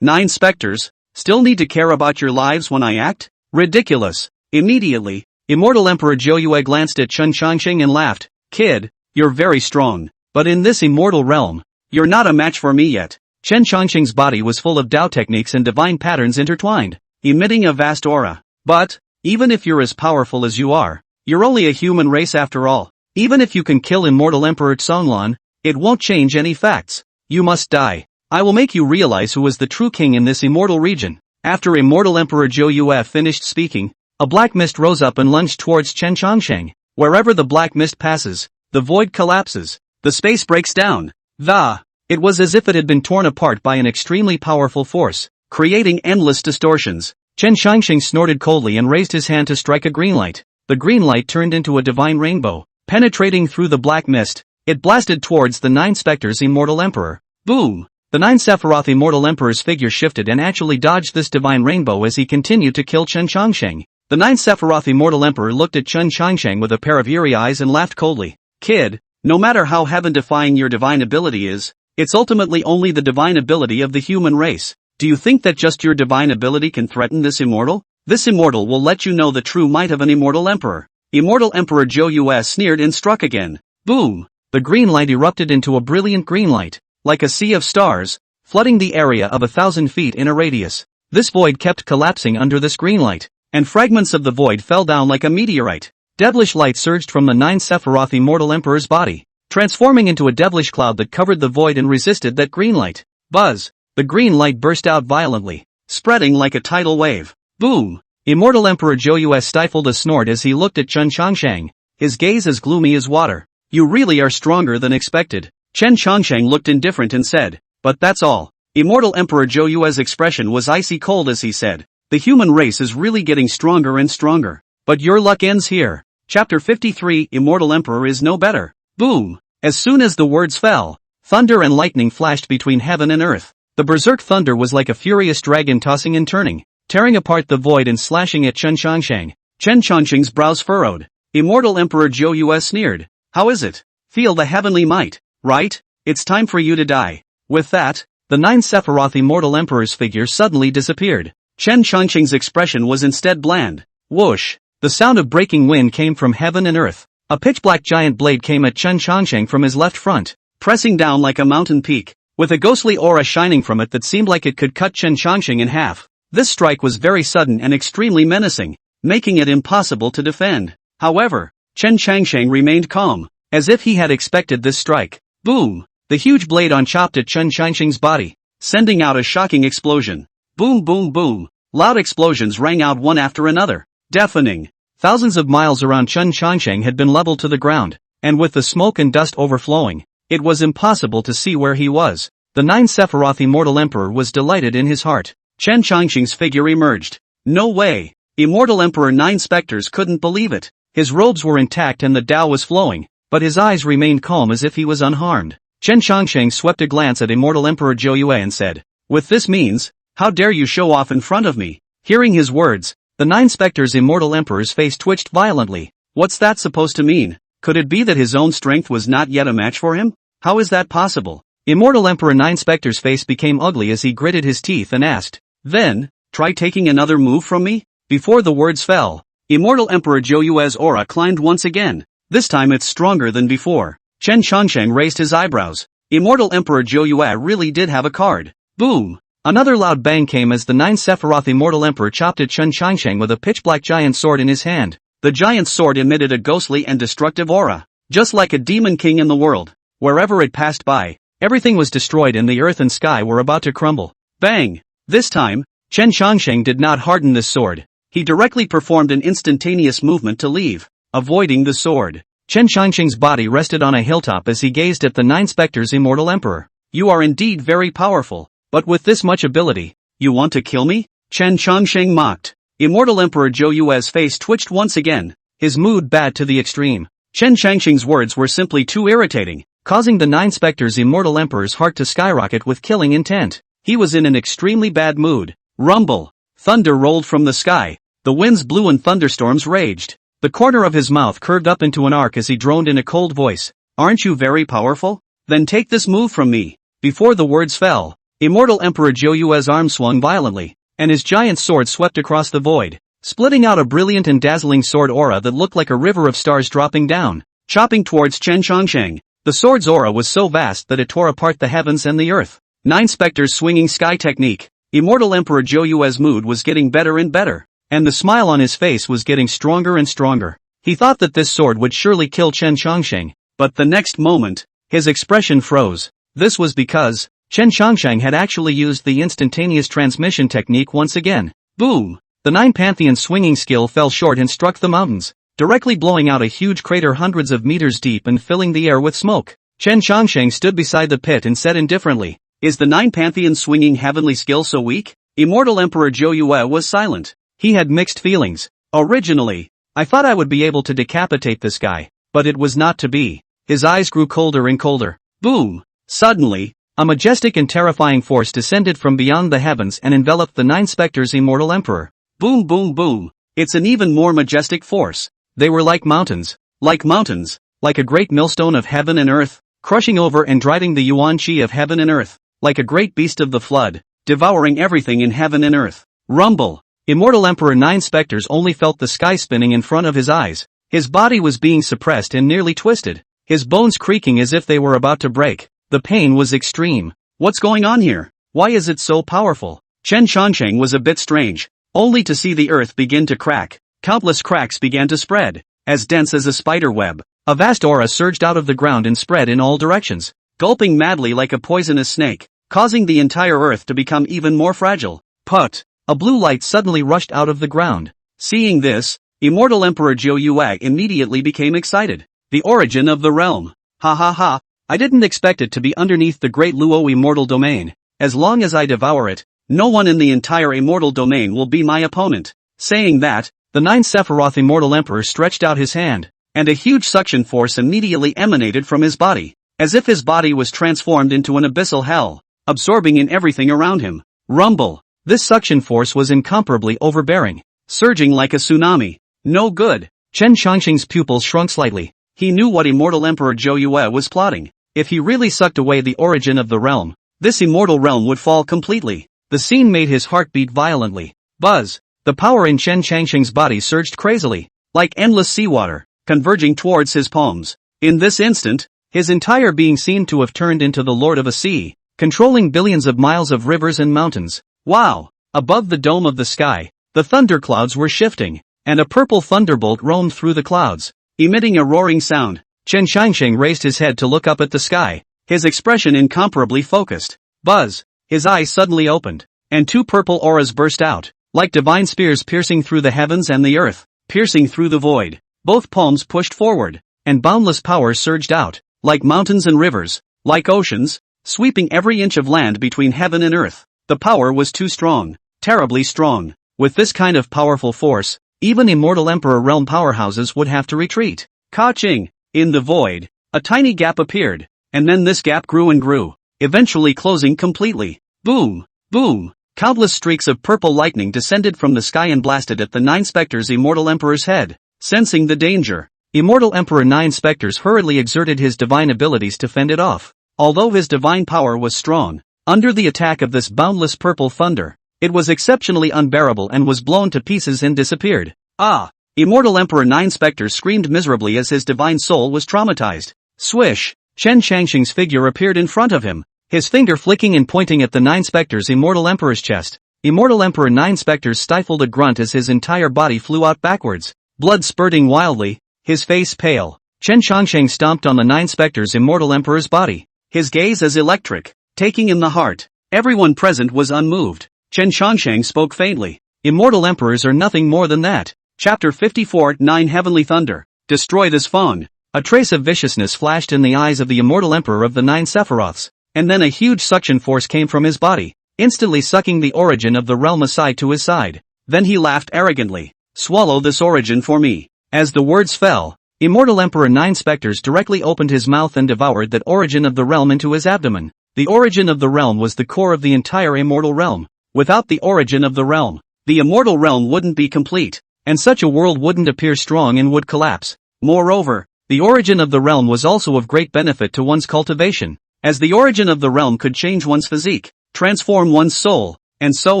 Nine Spectres, still need to care about your lives when I act? Ridiculous. Immediately, Immortal Emperor Zhou glanced at Chen Changqing and laughed. Kid, you're very strong, but in this immortal realm, you're not a match for me yet. Chen Changqing's body was full of Dao techniques and divine patterns intertwined, emitting a vast aura. But, even if you're as powerful as you are, you're only a human race after all. Even if you can kill Immortal Emperor Tsonglan, it won't change any facts. You must die. I will make you realize who is the true king in this immortal region. After Immortal Emperor Zhou Yue finished speaking, a black mist rose up and lunged towards Chen Changsheng. Wherever the black mist passes, the void collapses. The space breaks down. It was as if it had been torn apart by an extremely powerful force, creating endless distortions. Chen Changsheng snorted coldly and raised his hand to strike a green light. The green light turned into a divine rainbow. Penetrating through the black mist, it blasted towards the Nine Spectres Immortal Emperor. Boom! The Nine Sephiroth Immortal Emperor's figure shifted and actually dodged this divine rainbow as he continued to kill Chen Changsheng. The Nine Sephiroth Immortal Emperor looked at Chen Changsheng with a pair of eerie eyes and laughed coldly. Kid, no matter how heaven-defying your divine ability is, it's ultimately only the divine ability of the human race. Do you think that just your divine ability can threaten this immortal? This immortal will let you know the true might of an immortal emperor. Immortal Emperor Zhou Yue sneered and struck again. Boom! The green light erupted into a brilliant green light, like a sea of stars, flooding the area of 1,000 feet in a radius. This void kept collapsing under this green light, and fragments of the void fell down like a meteorite. Devilish light surged from the Nine Sephiroth Immortal Emperor's body, transforming into a devilish cloud that covered the void and resisted that green light. Buzz! The green light burst out violently, spreading like a tidal wave. Boom! Immortal Emperor Zhou Yue stifled a snort as he looked at Chen Changsheng, his gaze as gloomy as water. You really are stronger than expected. Chen Changsheng looked indifferent and said, but that's all. Immortal Emperor Zhou Yue's expression was icy cold as he said, the human race is really getting stronger and stronger. But your luck ends here. Chapter 53 Immortal Emperor is no better. Boom! As soon as the words fell, thunder and lightning flashed between heaven and earth. The berserk thunder was like a furious dragon tossing and turning, tearing apart the void and slashing at Chen Changsheng. Chen Changsheng's brows furrowed. Immortal Emperor Zhou Yue sneered. How is it? Feel the heavenly might, right? It's time for you to die. With that, the Nine Sephiroth Immortal Emperor's figure suddenly disappeared. Chen Changsheng's expression was instead bland. Whoosh! The sound of breaking wind came from heaven and earth. A pitch-black giant blade came at Chen Changsheng from his left front, pressing down like a mountain peak, with a ghostly aura shining from it that seemed like it could cut Chen Changsheng in half. This strike was very sudden and extremely menacing, making it impossible to defend. However, Chen Changsheng remained calm, as if he had expected this strike. Boom! The huge blade chopped at Chen Changsheng's body, sending out a shocking explosion. Boom boom boom! Loud explosions rang out one after another, deafening. Thousands of miles around Chen Changsheng had been leveled to the ground, and with the smoke and dust overflowing, it was impossible to see where he was. The Nine Sephiroth Immortal Emperor was delighted in his heart. Chen Changsheng's figure emerged. No way! Immortal Emperor Nine Spectres couldn't believe it. His robes were intact and the Tao was flowing, but his eyes remained calm as if he was unharmed. Chen Changsheng swept a glance at Immortal Emperor Zhou Yue and said, with this means, how dare you show off in front of me? Hearing his words, the Nine Spectres Immortal Emperor's face twitched violently. What's that supposed to mean? Could it be that his own strength was not yet a match for him? How is that possible? Immortal Emperor Nine Spectres' face became ugly as he gritted his teeth and asked, then, try taking another move from me? Before the words fell, Immortal Emperor Zhou Yue's aura climbed once again. This time it's stronger than before. Chen Changsheng raised his eyebrows. Immortal Emperor Zhou Yue really did have a card. Boom! Another loud bang came as the Nine Sephiroth Immortal Emperor chopped at Chen Changsheng with a pitch-black giant sword in his hand. The giant sword emitted a ghostly and destructive aura, just like a demon king in the world. Wherever it passed by, everything was destroyed and the earth and sky were about to crumble. Bang! This time, Chen Changsheng did not harden this sword. He directly performed an instantaneous movement to leave, avoiding the sword. Chen Changsheng's body rested on a hilltop as he gazed at the Nine Spectres Immortal Emperor. You are indeed very powerful, but with this much ability, you want to kill me? Chen Changsheng mocked. Immortal Emperor Zhou Yue's face twitched once again, his mood bad to the extreme. Chen Changsheng's words were simply too irritating, causing the Nine Spectres Immortal Emperor's heart to skyrocket with killing intent. He was in an extremely bad mood. Rumble! Thunder rolled from the sky, The winds blew and thunderstorms raged. The corner of his mouth curved up into an arc as he droned in a cold voice. Aren't you very powerful? Then take this move from me. Before the words fell, Immortal Emperor Joyue's arm swung violently, and his giant sword swept across the void, splitting out a brilliant and dazzling sword aura that looked like a river of stars dropping down, chopping towards Chen Changsheng. The sword's aura was so vast that it tore apart the heavens and the earth. 9 Spectres swinging sky technique. Immortal Emperor Joyue's mood was getting better and better, and the smile on his face was getting stronger and stronger. He thought that this sword would surely kill Chen Changsheng, but the next moment, his expression froze. This was because Chen Changsheng had actually used the instantaneous transmission technique once again. Boom! The 9 Pantheon swinging skill fell short and struck the mountains, directly blowing out a huge crater hundreds of meters deep and filling the air with smoke. Chen Changsheng stood beside the pit and said indifferently, "Is the 9 Pantheon swinging heavenly skill so weak?" Immortal Emperor Joyue was silent. He had mixed feelings. Originally, I thought I would be able to decapitate this guy, but it was not to be. His eyes grew colder and colder. Boom! Suddenly, a majestic and terrifying force descended from beyond the heavens and enveloped the 9 Spectres' Immortal Emperor. Boom boom boom! It's an even more majestic force. They were like mountains, like a great millstone of heaven and earth, crushing over and driving the yuan qi of heaven and earth, like a great beast of the flood, devouring everything in heaven and earth. Rumble! Immortal Emperor 9 Spectres only felt the sky spinning in front of his eyes. His body was being suppressed and nearly twisted, his bones creaking as if they were about to break. The pain was extreme. What's going on here? Why is it so powerful? Chen Changsheng was a bit strange, only to see the earth begin to crack. Countless cracks began to spread, as dense as a spider web. A vast aura surged out of the ground and spread in all directions, gulping madly like a poisonous snake, causing the entire earth to become even more fragile. Put! A blue light suddenly rushed out of the ground. Seeing this, Immortal Emperor Joyue immediately became excited. The origin of the realm. Ha ha ha, I didn't expect it to be underneath the Great Luo Immortal Domain. As long as I devour it, no one in the entire Immortal Domain will be my opponent. Saying that, the 9 Sephiroth Immortal Emperor stretched out his hand, and a huge suction force immediately emanated from his body, as if his body was transformed into an abyssal hell, absorbing in everything around him. Rumble! This suction force was incomparably overbearing, surging like a tsunami. No good. Chen Changsheng's pupils shrunk slightly. He knew what Immortal Emperor Joyue was plotting. If he really sucked away the origin of the realm, this immortal realm would fall completely. The scene made his heart beat violently. Buzz! The power in Chen Changsheng's body surged crazily, like endless seawater, converging towards his palms. In this instant, his entire being seemed to have turned into the lord of a sea, controlling billions of miles of rivers and mountains. Wow! Above the dome of the sky, the thunderclouds were shifting, and a purple thunderbolt roamed through the clouds, emitting a roaring sound. Chen Changsheng raised his head to look up at the sky, his expression incomparably focused. Buzz! His eyes suddenly opened, and 2 purple auras burst out, like divine spears piercing through the heavens and the earth, piercing through the void. Both palms pushed forward, and boundless power surged out, like mountains and rivers, like oceans, sweeping every inch of land between heaven and earth. The power was too strong, terribly strong. With this kind of powerful force, even Immortal Emperor realm powerhouses would have to retreat. Ka-ching! In the void, a tiny gap appeared, and then this gap grew and grew, eventually closing completely. Boom! Boom! Countless streaks of purple lightning descended from the sky and blasted at the 9 Spectres' Immortal Emperor's head. Sensing the danger, Immortal Emperor 9 Spectres hurriedly exerted his divine abilities to fend it off. Although his divine power was strong, under the attack of this boundless purple thunder, it was exceptionally unbearable and was blown to pieces and disappeared. Ah! Immortal Emperor 9 Spectres screamed miserably as his divine soul was traumatized. Swish! Chen Changsheng's figure appeared in front of him, his finger flicking and pointing at the 9 Spectres' Immortal Emperor's chest. Immortal Emperor 9 Spectres stifled a grunt as his entire body flew out backwards, blood spurting wildly, his face pale. Chen Changsheng stomped on the 9 Spectres' Immortal Emperor's body, his gaze as electric, taking in the heart. Everyone present was unmoved. Chen Changsheng spoke faintly. Immortal Emperors are nothing more than that. Chapter 54 9 Heavenly Thunder. Destroy this Fong. A trace of viciousness flashed in the eyes of the Immortal Emperor of the 9 Sephiroths, and then a huge suction force came from his body, instantly sucking the origin of the realm aside to his side. Then he laughed arrogantly. Swallow this origin for me. As the words fell, Immortal Emperor 9 Spectres directly opened his mouth and devoured that origin of the realm into his abdomen. The origin of the realm was the core of the entire immortal realm. Without the origin of the realm, the immortal realm wouldn't be complete, and such a world wouldn't appear strong and would collapse. Moreover, the origin of the realm was also of great benefit to one's cultivation, as the origin of the realm could change one's physique, transform one's soul, and so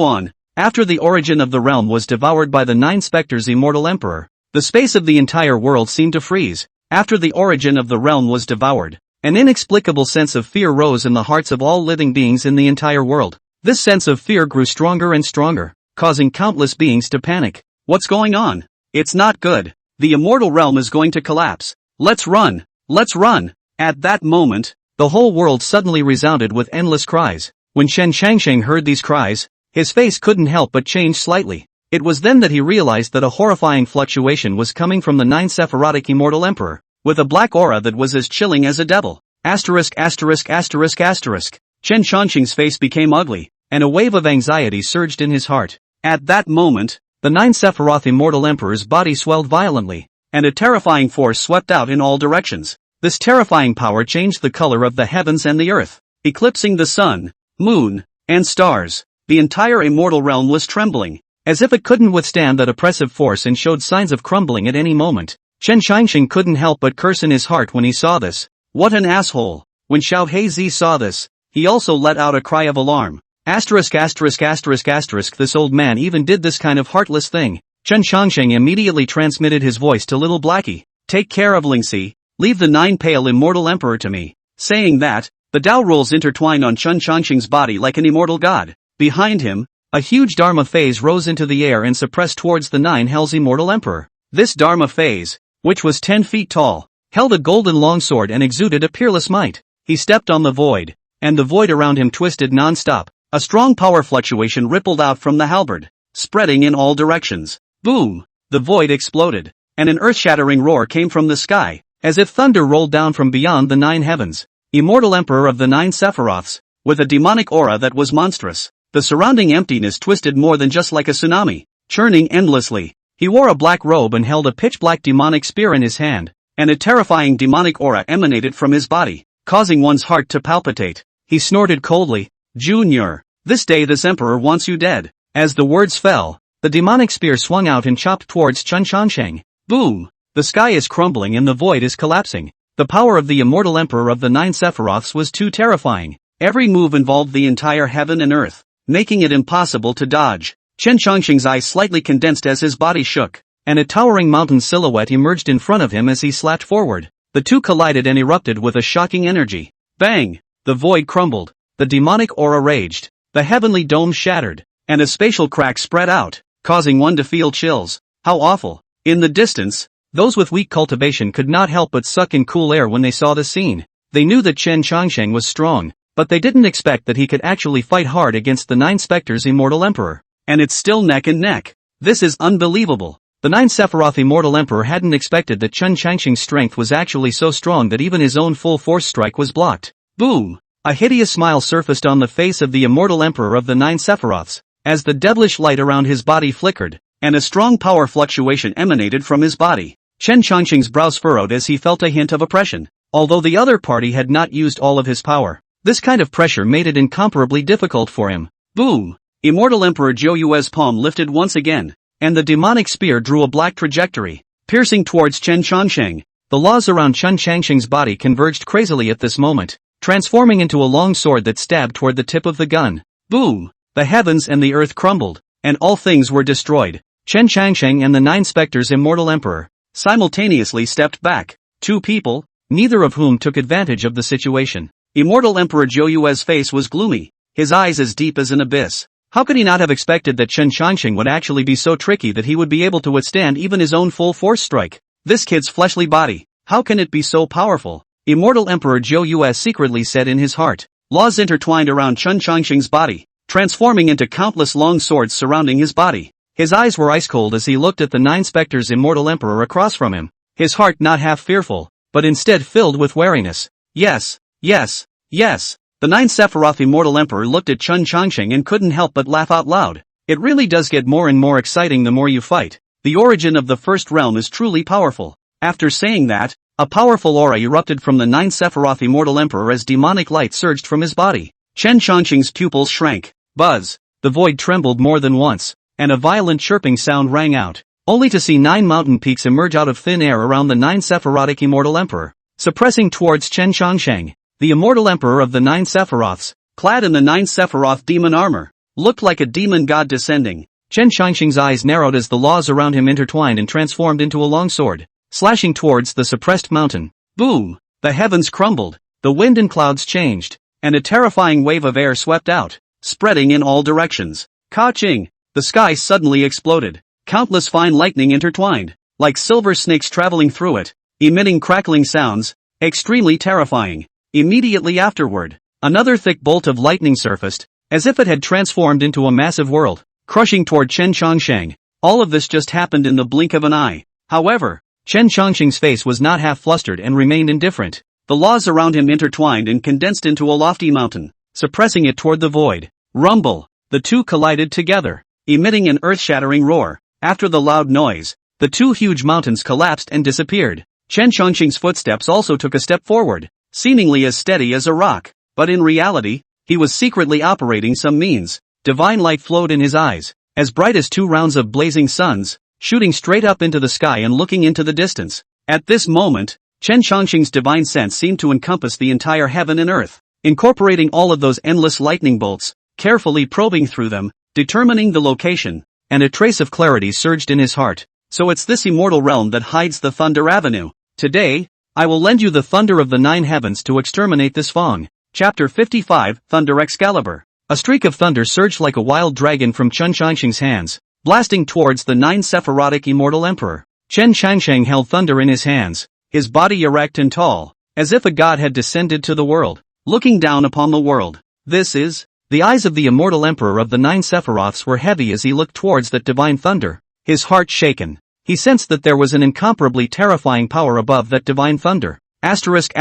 on. After the origin of the realm was devoured by the 9 specters' immortal emperor, the space of the entire world seemed to freeze. After the origin of the realm was devoured, an inexplicable sense of fear rose in the hearts of all living beings in the entire world. This sense of fear grew stronger and stronger, causing countless beings to panic. What's going on? It's not good. The immortal realm is going to collapse. Let's run! Let's run! At that moment, the whole world suddenly resounded with endless cries. When Chen Changsheng heard these cries, his face couldn't help but change slightly. It was then that he realized that a horrifying fluctuation was coming from the 9 Sephirotic Immortal Emperor, with a black aura that was as chilling as a devil. Asterisk asterisk asterisk asterisk. Chen Changsheng's face became ugly, and a wave of anxiety surged in his heart. At that moment, the 9 Sephiroth Immortal Emperor's body swelled violently, and a terrifying force swept out in all directions. This terrifying power changed the color of the heavens and the earth, eclipsing the sun, moon, and stars. The entire immortal realm was trembling, as if it couldn't withstand that oppressive force and showed signs of crumbling at any moment. Chen Changsheng couldn't help but curse in his heart when he saw this. What an asshole! When Xiao Heizi saw this, he also let out a cry of alarm. Asterisk asterisk asterisk asterisk. This old man even did this kind of heartless thing. Chen Changsheng immediately transmitted his voice to little Blackie. Take care of Lingxi, leave the 9 pale immortal emperor to me. Saying that, the Dao rules intertwined on Chen Changsheng's body like an immortal god. Behind him, a huge Dharma phase rose into the air and suppressed towards the 9 Hell's immortal emperor. This Dharma phase, which was 10 feet tall, held a golden longsword and exuded a peerless might. He stepped on the void, and the void around him twisted non-stop. A strong power fluctuation rippled out from the halberd, spreading in all directions. Boom! The void exploded, and an earth-shattering roar came from the sky, as if thunder rolled down from beyond the 9 heavens. Immortal Emperor of the 9 Sephiroths, with a demonic aura that was monstrous. The surrounding emptiness twisted more than just like a tsunami, churning endlessly. He wore a black robe and held a pitch-black demonic spear in his hand, and a terrifying demonic aura emanated from his body, causing one's heart to palpitate. He snorted coldly, Junior, this day this emperor wants you dead. As the words fell, the demonic spear swung out and chopped towards Chen Changsheng. Boom! The sky is crumbling and the void is collapsing. The power of the immortal emperor of the 9 Sephiroths was too terrifying. Every move involved the entire heaven and earth, making it impossible to dodge. Chen Changsheng's eyes slightly condensed as his body shook, and a towering mountain silhouette emerged in front of him as he slapped forward. The two collided and erupted with a shocking energy. Bang! The void crumbled, the demonic aura raged, the heavenly dome shattered, and a spatial crack spread out, causing one to feel chills. How awful! In the distance, those with weak cultivation could not help but suck in cool air when they saw the scene. They knew that Chen Changsheng was strong, but they didn't expect that he could actually fight hard against the 9 Spectres Immortal Emperor. And it's still neck and neck. This is unbelievable. The 9 Sephiroth Immortal Emperor hadn't expected that Chen Changsheng's strength was actually so strong that even his own full force strike was blocked. Boom! A hideous smile surfaced on the face of the Immortal Emperor of the 9 Sephiroths, as the devilish light around his body flickered, and a strong power fluctuation emanated from his body. Chen Changsheng's brows furrowed as he felt a hint of oppression. Although the other party had not used all of his power, this kind of pressure made it incomparably difficult for him. Boom! Immortal Emperor Zhou Yue's palm lifted once again, and the demonic spear drew a black trajectory, piercing towards Chen Changsheng. The laws around Chen Changsheng's body converged crazily at this moment, transforming into a long sword that stabbed toward the tip of the gun. Boom! The heavens and the earth crumbled, and all things were destroyed. Chen Changsheng and the 9 Spectres Immortal Emperor simultaneously stepped back. Two people, neither of whom took advantage of the situation. Immortal Emperor Zhou Yue's face was gloomy, his eyes as deep as an abyss. How could he not have expected that Chen Changsheng would actually be so tricky that he would be able to withstand even his own full force strike? This kid's fleshly body, how can it be so powerful? Immortal Emperor Zhou Yue secretly said in his heart. Laws intertwined around Chen Changsheng's body, transforming into countless long swords surrounding his body. His eyes were ice cold as he looked at the 9 Spectres Immortal Emperor across from him, his heart not half fearful, but instead filled with wariness. Yes, yes, yes. The 9 Sephiroth Immortal Emperor looked at Chen Changsheng and couldn't help but laugh out loud. It really does get more and more exciting the more you fight. The origin of the first realm is truly powerful. After saying that, a powerful aura erupted from the 9 Sephiroth Immortal Emperor as demonic light surged from his body. Chen Changsheng's pupils shrank. Buzz! The void trembled more than once, and a violent chirping sound rang out, only to see 9 mountain peaks emerge out of thin air around the 9 Sephirotic Immortal Emperor, suppressing towards Chen Changsheng. The Immortal Emperor of the 9 Sephiroths, clad in the 9 Sephiroth demon armor, looked like a demon god descending. Chen Changsheng's eyes narrowed as the laws around him intertwined and transformed into a long sword, slashing towards the suppressed mountain. Boom! The heavens crumbled, the wind and clouds changed, and a terrifying wave of air swept out, spreading in all directions. Ka-ching! The sky suddenly exploded. Countless fine lightning intertwined, like silver snakes traveling through it, emitting crackling sounds, extremely terrifying. Immediately afterward, another thick bolt of lightning surfaced, as if it had transformed into a massive world, crushing toward Chen Changsheng. All of this just happened in the blink of an eye. However, Chen Changsheng's face was not half flustered and remained indifferent. The laws around him intertwined and condensed into a lofty mountain, suppressing it toward the void. Rumble! The two collided together, emitting an earth-shattering roar. After the loud noise, the two huge mountains collapsed and disappeared. Chen Changsheng's footsteps also took a step forward, seemingly as steady as a rock, but in reality, he was secretly operating some means. Divine light flowed in his eyes, as bright as 2 rounds of blazing suns, shooting straight up into the sky and looking into the distance. At this moment, Chen Changsheng's divine sense seemed to encompass the entire heaven and earth, incorporating all of those endless lightning bolts, carefully probing through them, determining the location, and a trace of clarity surged in his heart. So it's this immortal realm that hides the Thunder Avenue. Today, I will lend you the thunder of the 9 heavens to exterminate this Fong. Chapter 55, Thunder Excalibur. A streak of thunder surged like a wild dragon from Chen Changsheng's hands, blasting towards the 9 Sephirotic Immortal Emperor. Chen Changsheng held thunder in his hands, his body erect and tall, as if a god had descended to the world, looking down upon the world. This is... The eyes of the Immortal Emperor of the 9 Sephiroths were heavy as he looked towards that divine thunder, his heart shaken. He sensed that there was an incomparably terrifying power above that divine thunder. Asterisk.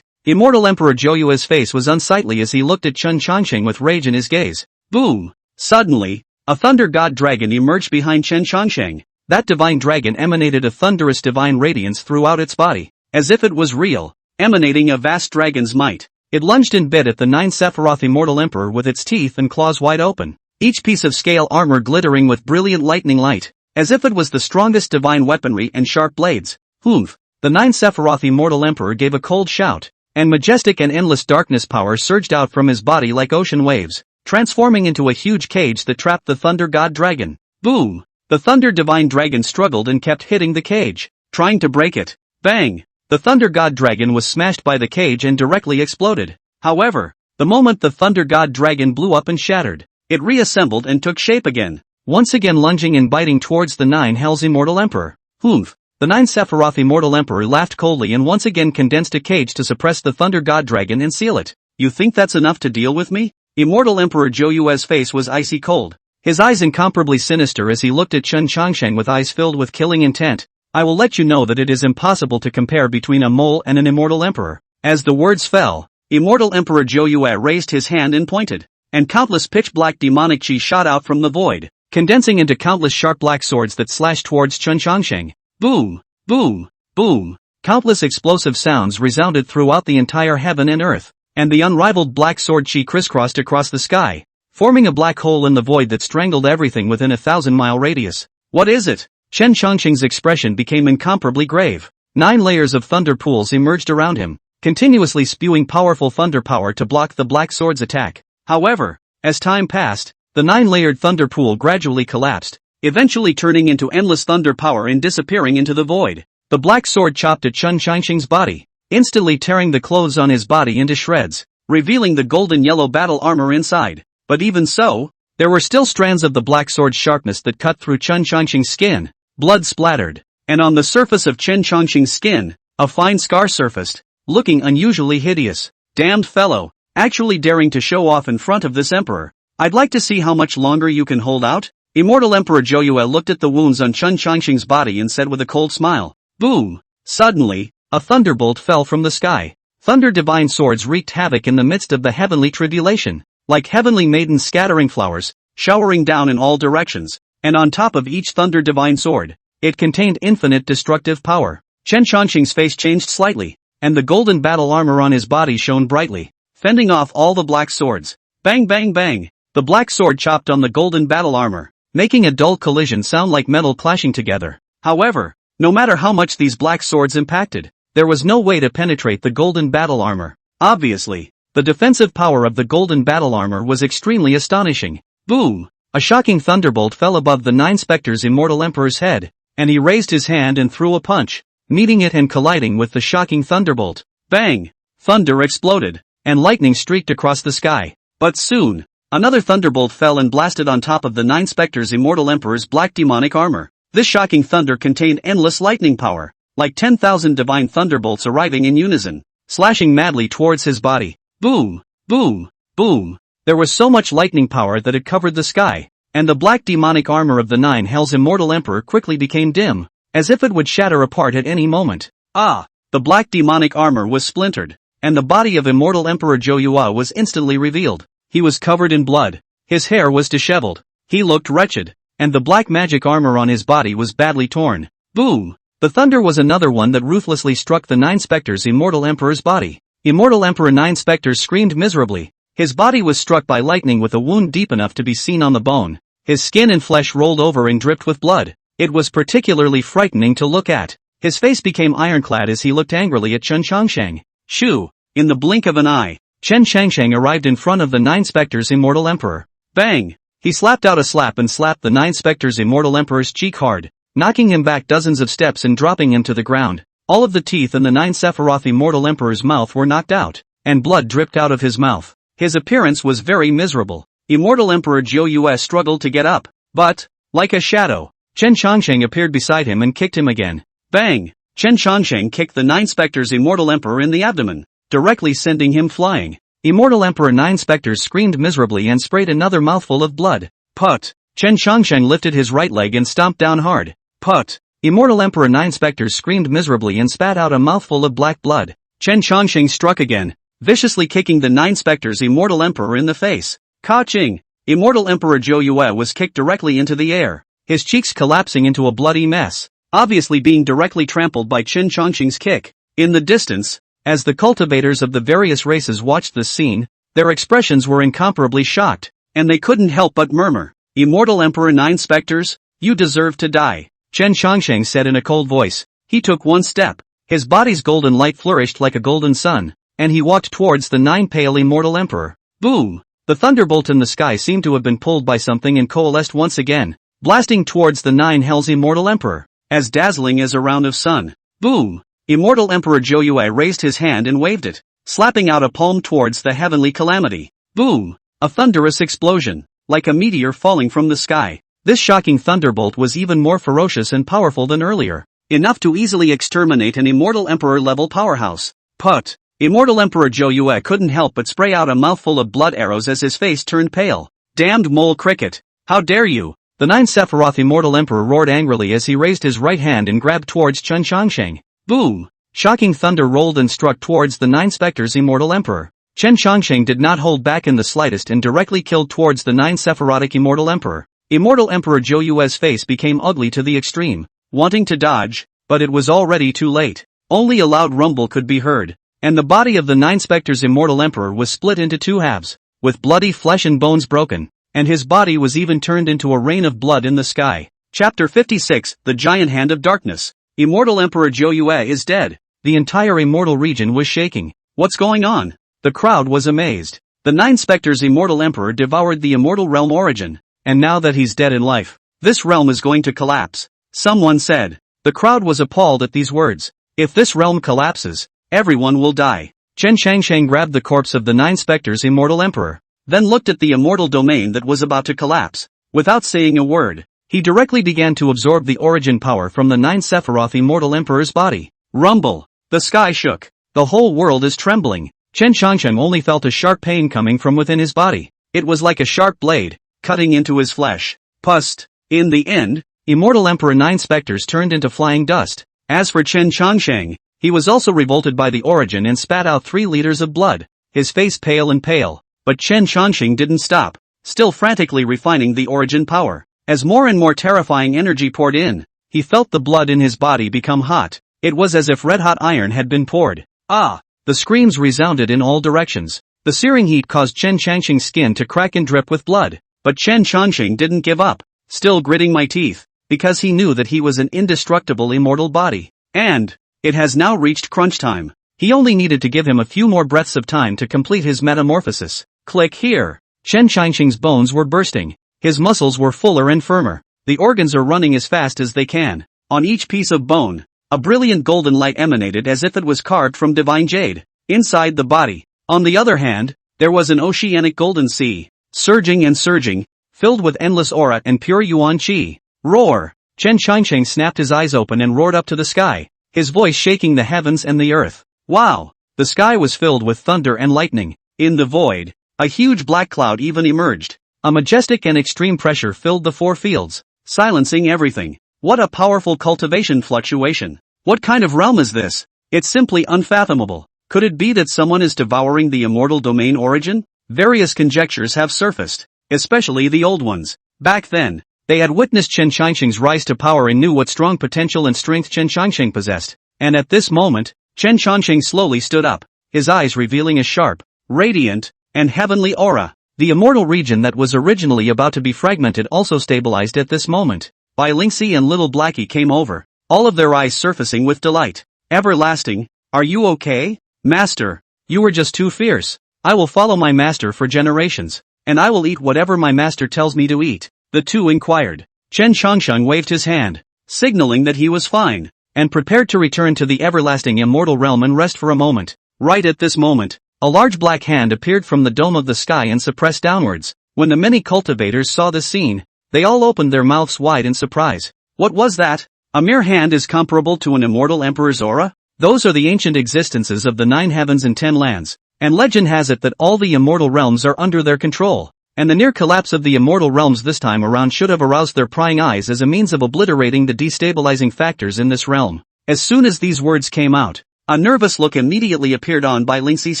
Immortal Emperor Joyua's face was unsightly as he looked at Chen Changsheng with rage in his gaze. Boom! Suddenly, a thunder god dragon emerged behind Chen Changsheng. That divine dragon emanated a thunderous divine radiance throughout its body, as if it was real, emanating a vast dragon's might. It lunged and bit at the 9 Sephiroth Immortal Emperor with its teeth and claws wide open, each piece of scale armor glittering with brilliant lightning light, as if it was the strongest divine weaponry and sharp blades. Humph! The 9 Sephiroth Immortal Emperor gave a cold shout, and majestic and endless darkness power surged out from his body like ocean waves, transforming into a huge cage that trapped the Thunder God Dragon. Boom! The Thunder Divine Dragon struggled and kept hitting the cage, trying to break it. Bang! The Thunder God Dragon was smashed by the cage and directly exploded. However, the moment the Thunder God Dragon blew up and shattered, it reassembled and took shape again, once again lunging and biting towards the 9 Hells Immortal Emperor. Humph! The 9 Sephiroth Immortal Emperor laughed coldly and once again condensed a cage to suppress the Thunder God Dragon and seal it. You think that's enough to deal with me? Immortal Emperor Joyua's face was icy cold, his eyes incomparably sinister as he looked at Chen Changsheng with eyes filled with killing intent. I will let you know that it is impossible to compare between a mole and an immortal emperor. As the words fell, Immortal Emperor Joyua raised his hand and pointed, and countless pitch-black demonic chi shot out from the void, condensing into countless sharp black swords that slashed towards Chen Changsheng. Boom! Boom! Boom! Countless explosive sounds resounded throughout the entire heaven and earth, and the unrivaled black sword chi crisscrossed across the sky, forming a black hole in the void that strangled everything within a 1,000-mile radius. What is it? Chen Changsheng's expression became incomparably grave. 9 layers of thunder pools emerged around him, continuously spewing powerful thunder power to block the black sword's attack. However, as time passed, the 9-layered thunder pool gradually collapsed, eventually turning into endless thunder power and disappearing into the void. The black sword chopped at Chen Changsheng's body, instantly tearing the clothes on his body into shreds, revealing the golden yellow battle armor inside. But even so, there were still strands of the black sword's sharpness that cut through Chen Changsheng's skin. Blood splattered, and on the surface of Chen Changsheng's skin, a fine scar surfaced, looking unusually hideous. Damned fellow, actually daring to show off in front of this emperor. I'd like to see how much longer you can hold out. Immortal Emperor Joyua looked at the wounds on Chen Changsheng's body and said with a cold smile. Boom! Suddenly, a thunderbolt fell from the sky. Thunder divine swords wreaked havoc in the midst of the heavenly tribulation, like heavenly maidens scattering flowers, showering down in all directions. And on top of each thunder divine sword, it contained infinite destructive power. Chen Changsheng's face changed slightly, and the golden battle armor on his body shone brightly, fending off all the black swords. Bang bang bang! The black sword chopped on the golden battle armor, making a dull collision sound like metal clashing together. However, no matter how much these black swords impacted, there was no way to penetrate the golden battle armor. Obviously, the defensive power of the golden battle armor was extremely astonishing. Boom! A shocking thunderbolt fell above the Nine Spectres' immortal emperor's head, and he raised his hand and threw a punch, meeting it and colliding with the shocking thunderbolt. Bang! Thunder exploded, and lightning streaked across the sky. But soon, another thunderbolt fell and blasted on top of the Nine Spectres' immortal emperor's black demonic armor. This shocking thunder contained endless lightning power, like 10,000 divine thunderbolts arriving in unison, slashing madly towards his body. Boom! Boom! Boom! There was so much lightning power that it covered the sky, and the black demonic armor of the Nine Hells immortal emperor quickly became dim, as if it would shatter apart at any moment. Ah! The black demonic armor was splintered, and the body of immortal emperor Joyua was instantly revealed. He was covered in blood, his hair was disheveled, he looked wretched, and the black magic armor on his body was badly torn. Boom! The thunder was another one that ruthlessly struck the Nine Spectres' immortal emperor's body. Immortal Emperor Nine Spectres screamed miserably. His body was struck by lightning with a wound deep enough to be seen on the bone. His skin and flesh rolled over and dripped with blood. It was particularly frightening to look at. His face became ironclad as he looked angrily at Chen Changsheng. Shoo! In the blink of an eye, Chen Changsheng arrived in front of the Nine Spectres' immortal emperor. Bang! He slapped out a slap and slapped the Nine Spectres' immortal emperor's cheek hard, knocking him back dozens of steps and dropping him to the ground. All of the teeth in the Nine Sephiroth immortal emperor's mouth were knocked out, and blood dripped out of his mouth. His appearance was very miserable. Immortal Emperor Joyua struggled to get up, but, like a shadow, Chen Changsheng appeared beside him and kicked him again. Bang! Chen Changsheng kicked the Nine Spectres' immortal emperor in the abdomen, directly sending him flying. Immortal Emperor Nine Spectres screamed miserably and sprayed another mouthful of blood. Put! Chen Changsheng lifted his right leg and stomped down hard. Put! Immortal Emperor Nine Spectres screamed miserably and spat out a mouthful of black blood. Chen Changsheng struck again, viciously kicking the Nine Spectres' immortal emperor in the face. Ka-ching! Immortal Emperor Joyua was kicked directly into the air, his cheeks collapsing into a bloody mess, obviously being directly trampled by Chen Changsheng's kick. In the distance, as the cultivators of the various races watched this scene, their expressions were incomparably shocked, and they couldn't help but murmur, "Immortal Emperor Nine Spectres, you deserve to die," Chen Changsheng said in a cold voice. He took one step, his body's golden light flourished like a golden sun, and he walked towards the Nine Pale Immortal Emperor. Boom! The thunderbolt in the sky seemed to have been pulled by something and coalesced once again, blasting towards the Nine Hells Immortal Emperor, as dazzling as a round of sun. Boom! Immortal Emperor Joyua raised his hand and waved it, slapping out a palm towards the heavenly calamity. Boom! A thunderous explosion, like a meteor falling from the sky. This shocking thunderbolt was even more ferocious and powerful than earlier, enough to easily exterminate an Immortal Emperor-level powerhouse. Put! Immortal Emperor Joyua couldn't help but spray out a mouthful of blood arrows as his face turned pale. Damned mole cricket! How dare you! The Nine Sephiroth Immortal Emperor roared angrily as he raised his right hand and grabbed towards Chen Changsheng. Boom! Shocking thunder rolled and struck towards the Nine Spectres' Immortal Emperor. Chen Changsheng did not hold back in the slightest and directly killed towards the Nine Sephirotic Immortal Emperor. Immortal Emperor Joyua's face became ugly to the extreme, wanting to dodge, but it was already too late. Only a loud rumble could be heard, and the body of the Nine Spectres' Immortal Emperor was split into two halves, with bloody flesh and bones broken, and his body was even turned into a rain of blood in the sky. Chapter 56, The Giant Hand of Darkness. Immortal Emperor Joyua is dead. The entire immortal region was shaking. What's going on? The crowd was amazed. The Nine Spectres' Immortal Emperor devoured the immortal realm origin, and now that he's dead in life, this realm is going to collapse, someone said. The crowd was appalled at these words. If this realm collapses, everyone will die. Chen Changsheng grabbed the corpse of the Nine Spectres' Immortal Emperor, then looked at the immortal domain that was about to collapse. Without saying a word, he directly began to absorb the origin power from the Nine Sephiroth Immortal Emperor's body. Rumble! The sky shook. The whole world is trembling. Chen Changsheng only felt a sharp pain coming from within his body. It was like a sharp blade, cutting into his flesh. Pust! In the end, Immortal Emperor Nine Spectres turned into flying dust. As for Chen Changsheng, he was also revolted by the origin and spat out 3 liters of blood, his face pale and pale. But Chen Changsheng didn't stop, still frantically refining the origin power. As more and more terrifying energy poured in, he felt the blood in his body become hot. It was as if red-hot iron had been poured. Ah! The screams resounded in all directions. The searing heat caused Chen Changqing's skin to crack and drip with blood. But Chen Changqing didn't give up, still gritting my teeth, because he knew that he was an indestructible immortal body. And it has now reached crunch time. He only needed to give him a few more breaths of time to complete his metamorphosis. Click here. Chen Changqing's bones were bursting. His muscles were fuller and firmer. The organs are running as fast as they can. On each piece of bone, a brilliant golden light emanated as if it was carved from divine jade. Inside the body, on the other hand, there was an oceanic golden sea, surging and surging, filled with endless aura and pure yuan qi. Roar! Chen Changqing snapped his eyes open and roared up to the sky, his voice shaking the heavens and the earth. Wow! The sky was filled with thunder and lightning. In the void, a huge black cloud even emerged. A majestic and extreme pressure filled the four fields, silencing everything. What a powerful cultivation fluctuation. What kind of realm is this? It's simply unfathomable. Could it be that someone is devouring the immortal domain origin? Various conjectures have surfaced, especially the old ones. Back then, they had witnessed Chen Changqing's rise to power and knew what strong potential and strength Chen Changqing possessed. And at this moment, Chen Changqing slowly stood up, his eyes revealing a sharp, radiant, and heavenly aura. The immortal region that was originally about to be fragmented also stabilized at this moment. Bai Lingxi and little Blackie came over, all of their eyes surfacing with delight. Everlasting, are you okay? Master, you were just too fierce. I will follow my master for generations, and I will eat whatever my master tells me to eat, the two inquired. Chen Changqing waved his hand, signaling that he was fine, and prepared to return to the everlasting immortal realm and rest for a moment. Right at this moment, a large black hand appeared from the dome of the sky and suppressed downwards. When the many cultivators saw this scene, they all opened their mouths wide in surprise. What was that? A mere hand is comparable to an immortal emperor's aura? Those are the ancient existences of the 9 heavens and 10 lands, and legend has it that all the immortal realms are under their control, and the near collapse of the immortal realms this time around should have aroused their prying eyes as a means of obliterating the destabilizing factors in this realm. As soon as these words came out, a nervous look immediately appeared on Bai Lingxi's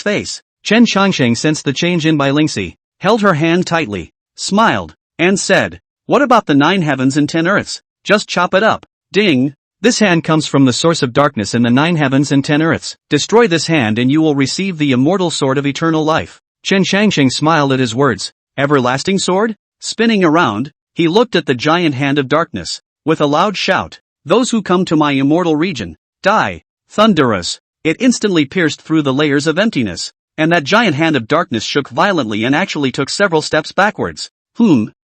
face. Chen Changqing sensed the change in Bai Lingxi, held her hand tightly, smiled, and said, "What about the 9 heavens and 10 earths? Just chop it up." Ding! This hand comes from the source of darkness in the 9 heavens and 10 earths. Destroy this hand and you will receive the immortal sword of eternal life. Chen Changqing smiled at his words. Everlasting sword? Spinning around, he looked at the giant hand of darkness. With a loud shout, "Those who come to my immortal region, die!" Thunderous! It instantly pierced through the layers of emptiness, and that giant hand of darkness shook violently and actually took several steps backwards.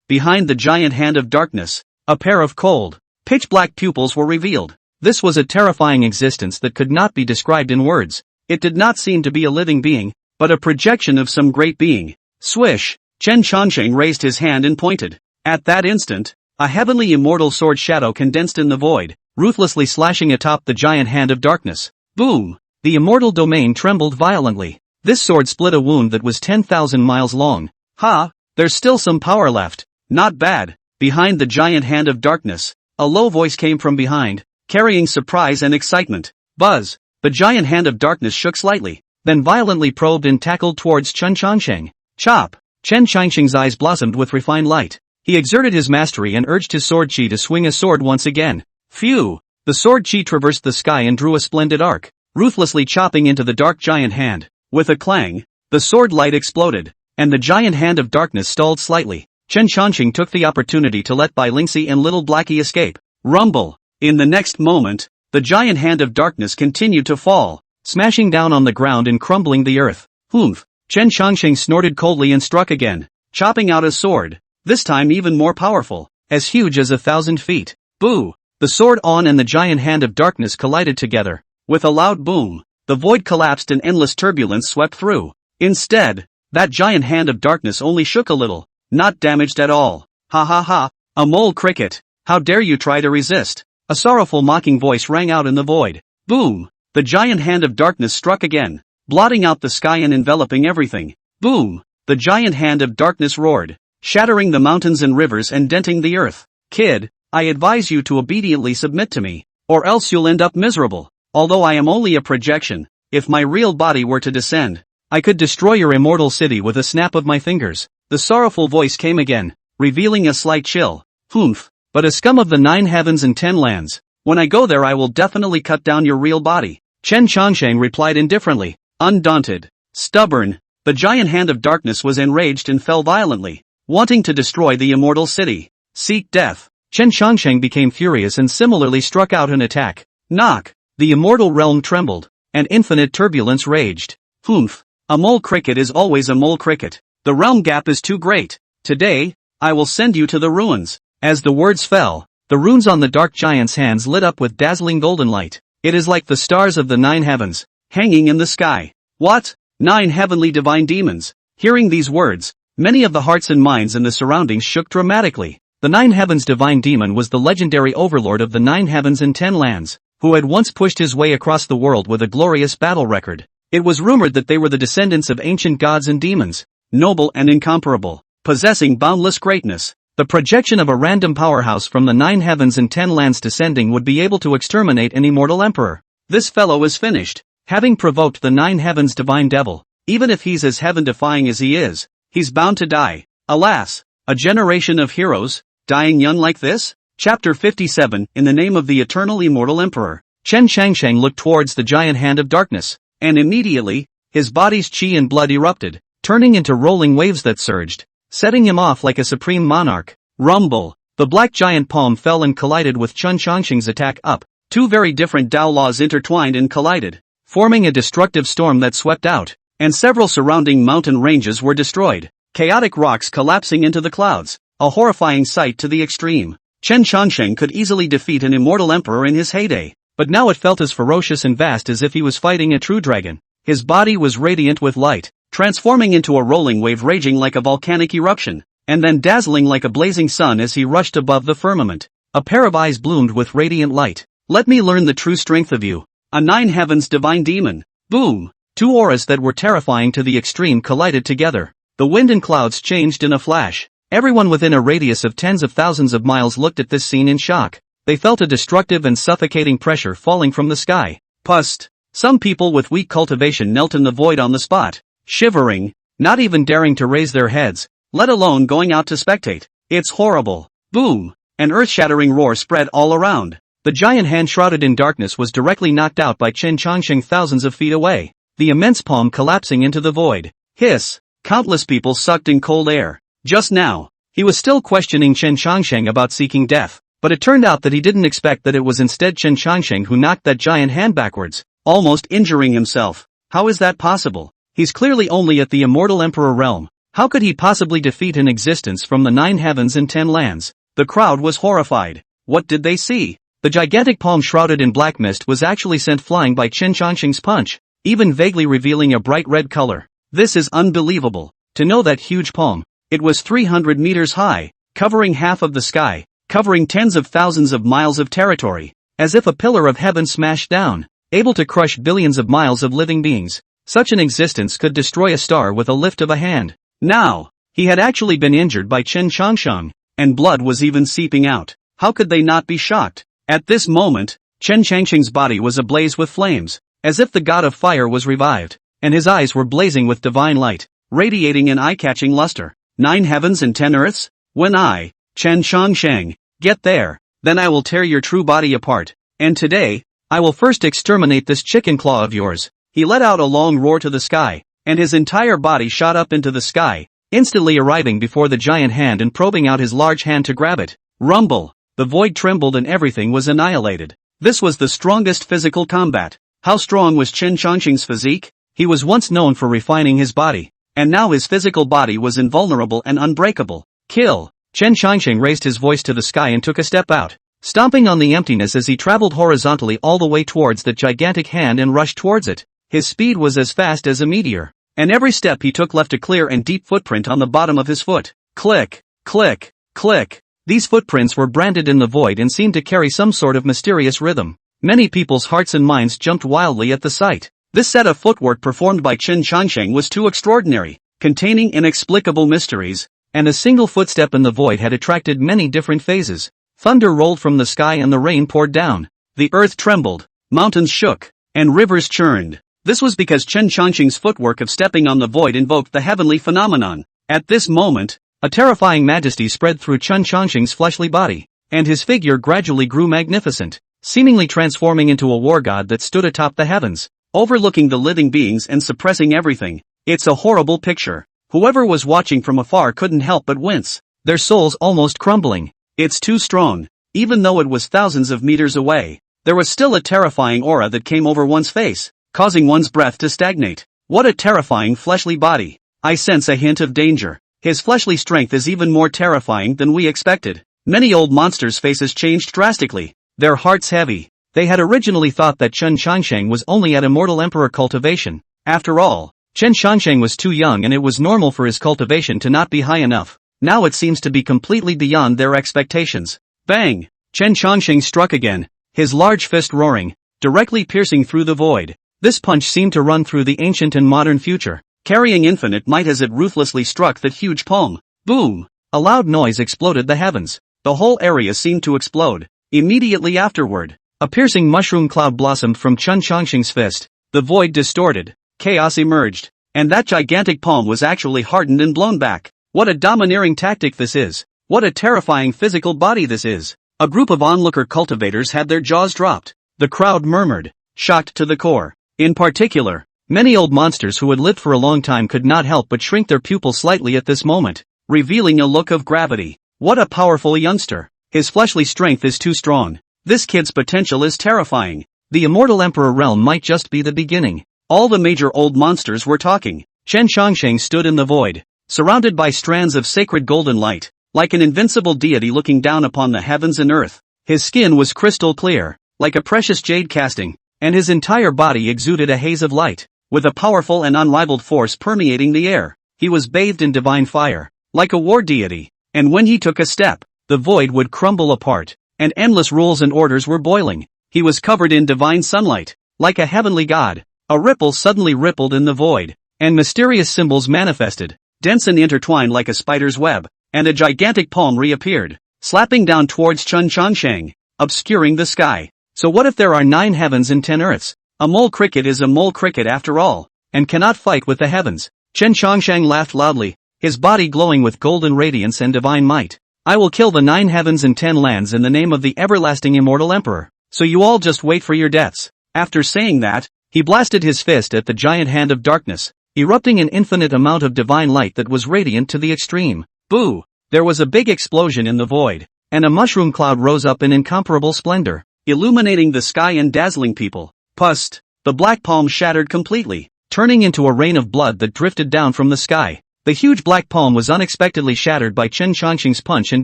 Behind the giant hand of darkness, a pair of cold, pitch-black pupils were revealed. This was a terrifying existence that could not be described in words. It did not seem to be a living being, but a projection of some great being. Swish! Chen Changqing raised his hand and pointed. At that instant, a heavenly immortal sword shadow condensed in the void, ruthlessly slashing atop the giant hand of darkness. Boom! The immortal domain trembled violently. This sword split a wound that was 10,000 miles long. Ha! There's still some power left. Not bad. Behind the giant hand of darkness, a low voice came from behind, carrying surprise and excitement. Buzz! The giant hand of darkness shook slightly, then violently probed and tackled towards Chen Changqing. Chop! Chen Changqing's eyes blossomed with refined light. He exerted his mastery and urged his sword chi to swing a sword once again. Phew! The sword chi traversed the sky and drew a splendid arc, ruthlessly chopping into the dark giant hand. With a clang, the sword light exploded, and the giant hand of darkness stalled slightly. Chen Changqing took the opportunity to let Bai Lingxi and little Blackie escape. Rumble! In the next moment, the giant hand of darkness continued to fall, smashing down on the ground and crumbling the earth. Humph! Chen Changqing snorted coldly and struck again, chopping out a sword, this time even more powerful, as huge as 1,000 feet. Boo! The sword on and the giant hand of darkness collided together. With a loud boom, the void collapsed and endless turbulence swept through. Instead, that giant hand of darkness only shook a little, not damaged at all. Ha ha ha! A mole cricket! How dare you try to resist? A sorrowful mocking voice rang out in the void. Boom! The giant hand of darkness struck again, blotting out the sky and enveloping everything. Boom! The giant hand of darkness roared, shattering the mountains and rivers and denting the earth. Kid, I advise you to obediently submit to me, or else you'll end up miserable. Although I am only a projection, if my real body were to descend, I could destroy your immortal city with a snap of my fingers. The sorrowful voice came again, revealing a slight chill. Humph! But a scum of the 9 heavens and 10 lands. When I go there I will definitely cut down your real body. Chen Changqing replied indifferently, undaunted, stubborn. The giant hand of darkness was enraged and fell violently, wanting to destroy the immortal city. Seek death. Chen Changsheng became furious and similarly struck out an attack. Knock! The immortal realm trembled, and infinite turbulence raged. Humph! A mole cricket is always a mole cricket. The realm gap is too great. Today, I will send you to the ruins. As the words fell, the runes on the dark giant's hands lit up with dazzling golden light. It is like the stars of the 9 heavens, hanging in the sky. What? 9 heavenly divine demons. Hearing these words, many of the hearts and minds in the surroundings shook dramatically. The 9 heavens divine demon was the legendary overlord of the 9 heavens and 10 lands, who had once pushed his way across the world with a glorious battle record. It was rumored that they were the descendants of ancient gods and demons, noble and incomparable, possessing boundless greatness. The projection of a random powerhouse from the 9 heavens and 10 lands descending would be able to exterminate an immortal emperor. This fellow is finished. Having provoked the 9 heavens divine devil, even if he's as heaven-defying as he is, he's bound to die. Alas, a generation of heroes, dying young like this? Chapter 57. In the name of the eternal immortal emperor, Chen Changsheng looked towards the giant hand of darkness, and immediately, his body's chi and blood erupted, turning into rolling waves that surged, setting him off like a supreme monarch. Rumble! The black giant palm fell and collided with Chen Changsheng's attack up. 2 very different Tao laws intertwined and collided, forming a destructive storm that swept out, and several surrounding mountain ranges were destroyed. Chaotic rocks collapsing into the clouds, a horrifying sight to the extreme. Chen Changsheng could easily defeat an immortal emperor in his heyday, but now it felt as ferocious and vast as if he was fighting a true dragon. His body was radiant with light, transforming into a rolling wave raging like a volcanic eruption, and then dazzling like a blazing sun as he rushed above the firmament. A pair of eyes bloomed with radiant light. Let me learn the true strength of you. A 9 heavens divine demon. Boom! 2 auras that were terrifying to the extreme collided together. The wind and clouds changed in a flash. Everyone within a radius of tens of thousands of miles looked at this scene in shock. They felt a destructive and suffocating pressure falling from the sky. Pust! Some people with weak cultivation knelt in the void on the spot, shivering, not even daring to raise their heads, let alone going out to spectate. It's horrible. Boom! An earth-shattering roar spread all around. The giant hand shrouded in darkness was directly knocked out by Chen Changsheng thousands of feet away, the immense palm collapsing into the void. Hiss! Countless people sucked in cold air. Just now, he was still questioning Chen Changsheng about seeking death, but it turned out that he didn't expect that it was instead Chen Changsheng who knocked that giant hand backwards, almost injuring himself. How is that possible? He's clearly only at the immortal emperor realm. How could he possibly defeat an existence from the 9 heavens and 10 lands? The crowd was horrified. What did they see? The gigantic palm shrouded in black mist was actually sent flying by Chen Changsheng's punch, even vaguely revealing a bright red color. This is unbelievable. To know that huge palm, it was 300 meters high, covering half of the sky, covering tens of thousands of miles of territory, as if a pillar of heaven smashed down, able to crush billions of miles of living beings. Such an existence could destroy a star with a lift of a hand. Now, he had actually been injured by Chen Changsheng, and blood was even seeping out. How could they not be shocked? At this moment, Chen Changsheng's body was ablaze with flames, as if the god of fire was revived, and his eyes were blazing with divine light, radiating an eye-catching luster. 9 heavens and 10 earths? When I, Chen Changsheng, get there, then I will tear your true body apart. And today, I will first exterminate this chicken claw of yours. He let out a long roar to the sky, and his entire body shot up into the sky, instantly arriving before the giant hand and probing out his large hand to grab it. Rumble! The void trembled and everything was annihilated. This was the strongest physical combat. How strong was Chen Changsheng's physique? He was once known for refining his body, and now his physical body was invulnerable and unbreakable. Kill! Chen Changsheng raised his voice to the sky and took a step out, stomping on the emptiness as he traveled horizontally all the way towards the gigantic hand and rushed towards it. His speed was as fast as a meteor, and every step he took left a clear and deep footprint on the bottom of his foot. Click, click, click. These footprints were branded in the void and seemed to carry some sort of mysterious rhythm. Many people's hearts and minds jumped wildly at the sight. This set of footwork performed by Chen Changsheng was too extraordinary, containing inexplicable mysteries, and a single footstep in the void had attracted many different phases. Thunder rolled from the sky and the rain poured down. The earth trembled, mountains shook, and rivers churned. This was because Chen Changsheng's footwork of stepping on the void invoked the heavenly phenomenon. At this moment, a terrifying majesty spread through Chen Changsheng's fleshly body, and his figure gradually grew magnificent, seemingly transforming into a war god that stood atop the heavens, overlooking the living beings and suppressing everything. It's a horrible picture. Whoever was watching from afar couldn't help but wince, their souls almost crumbling. It's too strong. Even though it was thousands of meters away, there was still a terrifying aura that came over one's face, causing one's breath to stagnate. What a terrifying fleshly body. I sense a hint of danger. His fleshly strength is even more terrifying than we expected. Many old monsters' faces changed drastically, their hearts heavy. They had originally thought that Chen Changsheng was only at Immortal Emperor cultivation. After all, Chen Changsheng was too young and it was normal for his cultivation to not be high enough. Now it seems to be completely beyond their expectations. Bang! Chen Changsheng struck again, his large fist roaring, directly piercing through the void. This punch seemed to run through the ancient and modern future, carrying infinite might as it ruthlessly struck that huge palm. Boom! A loud noise exploded the heavens. The whole area seemed to explode. Immediately afterward, a piercing mushroom cloud blossomed from Chen Changsheng's fist. The void distorted. Chaos emerged. And that gigantic palm was actually hardened and blown back. What a domineering tactic this is. What a terrifying physical body this is. A group of onlooker cultivators had their jaws dropped. The crowd murmured, shocked to the core. In particular, many old monsters who had lived for a long time could not help but shrink their pupils slightly at this moment, revealing a look of gravity. What a powerful youngster. His fleshly strength is too strong. This kid's potential is terrifying. The Immortal Emperor realm might just be the beginning. All the major old monsters were talking. Chen Changsheng stood in the void, surrounded by strands of sacred golden light, like an invincible deity looking down upon the heavens and earth. His skin was crystal clear, like a precious jade casting, and his entire body exuded a haze of light, with a powerful and unrivaled force permeating the air. He was bathed in divine fire, like a war deity, and when he took a step, the void would crumble apart, and endless rules and orders were boiling. He was covered in divine sunlight, like a heavenly god. A ripple suddenly rippled in the void, and mysterious symbols manifested, dense and intertwined like a spider's web, and a gigantic palm reappeared, slapping down towards Chen Changsheng, obscuring the sky. So what if there are 9 heavens and 10 earths? A mole cricket is a mole cricket after all, and cannot fight with the heavens. Chen Changsheng laughed loudly, his body glowing with golden radiance and divine might. I will kill the 9 heavens and 10 lands in the name of the everlasting Immortal Emperor, so you all just wait for your deaths. After saying that, he blasted his fist at the giant hand of darkness, erupting an infinite amount of divine light that was radiant to the extreme. Boo! There was a big explosion in the void, and a mushroom cloud rose up in incomparable splendor, illuminating the sky and dazzling people. Pust! The black palm shattered completely, turning into a rain of blood that drifted down from the sky. The huge black palm was unexpectedly shattered by Chen Changsheng's punch and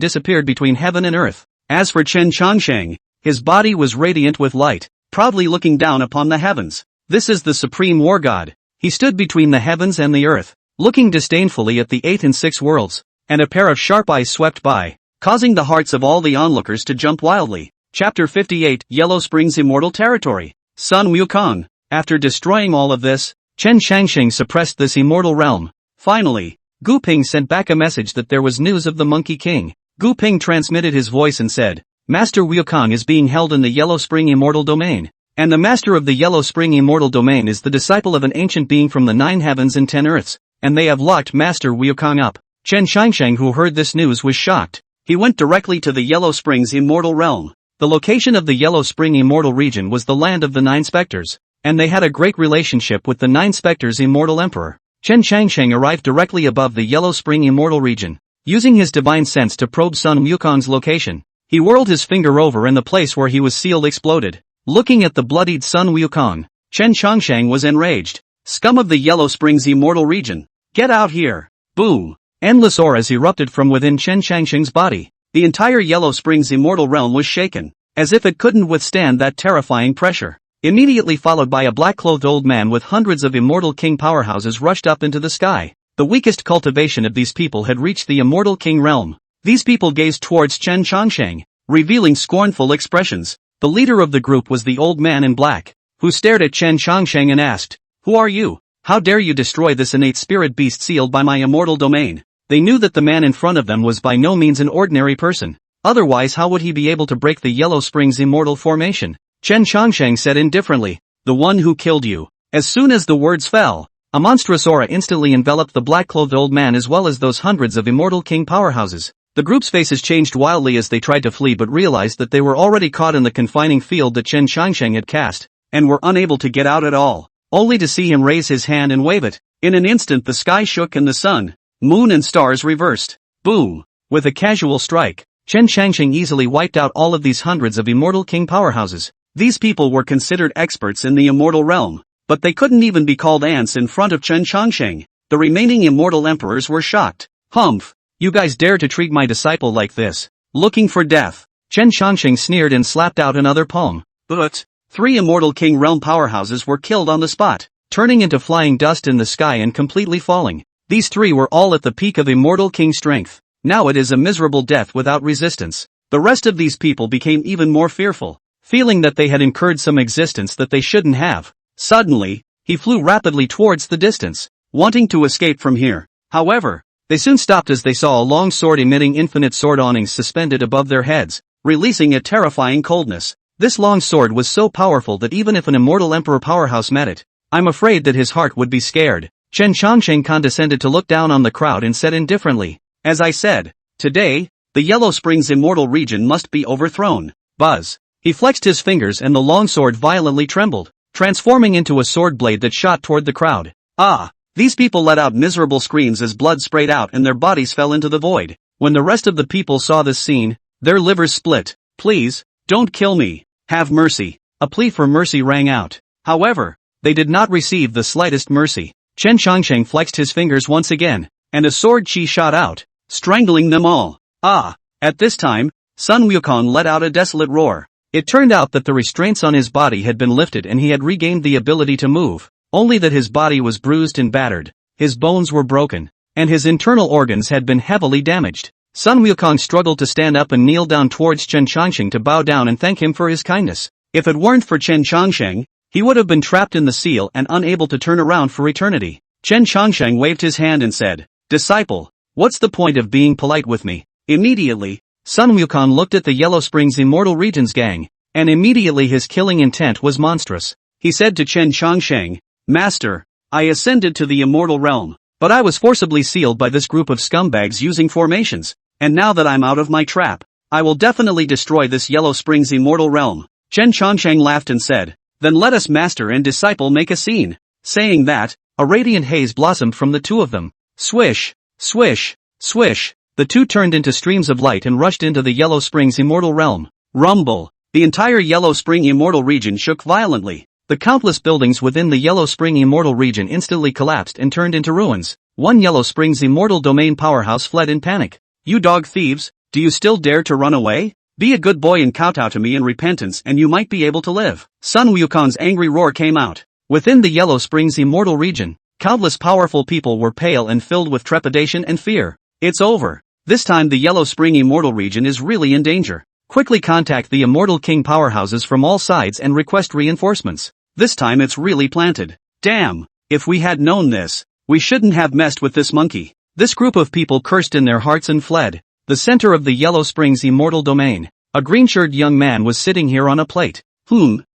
disappeared between heaven and earth. As for Chen Changsheng, his body was radiant with light, proudly looking down upon the heavens. This is the supreme war god. He stood between the heavens and the earth, looking disdainfully at the 8 and 6 worlds, and a pair of sharp eyes swept by, causing the hearts of all the onlookers to jump wildly. Chapter 58, Yellow Springs Immortal Territory. Sun Wukong. After destroying all of this, Chen Changsheng suppressed this immortal realm. Finally, Gu Ping sent back a message that there was news of the Monkey King. Gu Ping transmitted his voice and said, Master Wukong is being held in the Yellow Spring Immortal Domain. And the master of the Yellow Spring Immortal Domain is the disciple of an ancient being from the 9 heavens and 10 earths, and they have locked Master Wukong up. Chen Changsheng, who heard this news, was shocked. He went directly to the Yellow Springs Immortal Realm. The location of the Yellow Spring Immortal region was the land of the 9 specters, and they had a great relationship with the 9 specters Immortal Emperor. Chen Changsheng arrived directly above the Yellow Spring Immortal region. Using his divine sense to probe Sun Wukong's location, he whirled his finger over and the place where he was sealed exploded. Looking at the bloodied Sun Wukong, Chen Changsheng was enraged. Scum of the Yellow Springs Immortal region! Get out here! Boom! Endless auras erupted from within Chen Changsheng's body. The entire Yellow Springs Immortal realm was shaken, as if it couldn't withstand that terrifying pressure. Immediately followed by a black-clothed old man with hundreds of Immortal King powerhouses rushed up into the sky. The weakest cultivation of these people had reached the Immortal King realm. These people gazed towards Chen Changsheng, revealing scornful expressions. The leader of the group was the old man in black, who stared at Chen Changsheng and asked, Who are you? How dare you destroy this innate spirit beast sealed by my immortal domain? They knew that the man in front of them was by no means an ordinary person. Otherwise, how would he be able to break the Yellow Springs immortal formation? Chen Changsheng said indifferently, The one who killed you. As soon as the words fell, a monstrous aura instantly enveloped the black-clothed old man as well as those hundreds of Immortal King powerhouses. The group's faces changed wildly as they tried to flee but realized that they were already caught in the confining field that Chen Changsheng had cast, and were unable to get out at all, only to see him raise his hand and wave it. In an instant the sky shook and the sun, moon and stars reversed. Boom! With a casual strike, Chen Changqing easily wiped out all of these hundreds of immortal king powerhouses. These people were considered experts in the immortal realm, but they couldn't even be called ants in front of Chen Changqing. The remaining immortal emperors were shocked. Humph! You guys dare to treat my disciple like this? Looking for death. Chen Changqing sneered and slapped out another palm. But 3 immortal king realm powerhouses were killed on the spot, turning into flying dust in the sky and completely falling. These 3 were all at the peak of immortal king strength. Now it is a miserable death without resistance. The rest of these people became even more fearful, feeling that they had incurred some existence that they shouldn't have. Suddenly, he flew rapidly towards the distance, wanting to escape from here. However, they soon stopped as they saw a long sword emitting infinite sword awnings suspended above their heads, releasing a terrifying coldness. This long sword was so powerful that even if an immortal emperor powerhouse met it, I'm afraid that his heart would be scared. Chen Changqing condescended to look down on the crowd and said indifferently, "As I said, today, the Yellow Springs immortal region must be overthrown." Buzz. He flexed his fingers and the long sword violently trembled, transforming into a sword blade that shot toward the crowd. Ah! These people let out miserable screams as blood sprayed out and their bodies fell into the void. When the rest of the people saw this scene, their livers split. "Please, don't kill me. Have mercy." A plea for mercy rang out. However, they did not receive the slightest mercy. Chen Changqing flexed his fingers once again, and a sword chi shot out, strangling them all. Ah! At this time, Sun Wukong let out a desolate roar. It turned out that the restraints on his body had been lifted and he had regained the ability to move. Only that his body was bruised and battered, his bones were broken, and his internal organs had been heavily damaged. Sun Wukong struggled to stand up and kneel down towards Chen Changqing to bow down and thank him for his kindness. If it weren't for Chen Changqing, he would have been trapped in the seal and unable to turn around for eternity. Chen Changqing waved his hand and said, "Disciple, what's the point of being polite with me?" Immediately, Sun Wukong looked at the Yellow Springs Immortal Regions gang, and immediately his killing intent was monstrous. He said to Chen Changqing, "Master, I ascended to the immortal realm, but I was forcibly sealed by this group of scumbags using formations, and now that I'm out of my trap, I will definitely destroy this Yellow Springs immortal realm." Chen Changqing laughed and said, "Then let us master and disciple make a scene." Saying that, a radiant haze blossomed from the two of them. Swish, swish, swish, the two turned into streams of light and rushed into the Yellow Springs immortal realm. Rumble. The entire Yellow Spring immortal region shook violently. The countless buildings within the Yellow Spring immortal region instantly collapsed and turned into ruins. One Yellow Springs immortal domain powerhouse fled in panic. "You dog thieves, do you still dare to run away? Be a good boy and kowtow to me in repentance and you might be able to live." Sun Wukong's angry roar came out. Within the Yellow Springs immortal region, countless powerful people were pale and filled with trepidation and fear. It's over. This time the Yellow Spring immortal region is really in danger. Quickly contact the immortal king powerhouses from all sides and request reinforcements. This time it's really planted. Damn, if we had known this, we shouldn't have messed with this monkey. This group of people cursed in their hearts and fled. The center of the Yellow Springs immortal domain. A green-shirted young man was sitting here on a plate.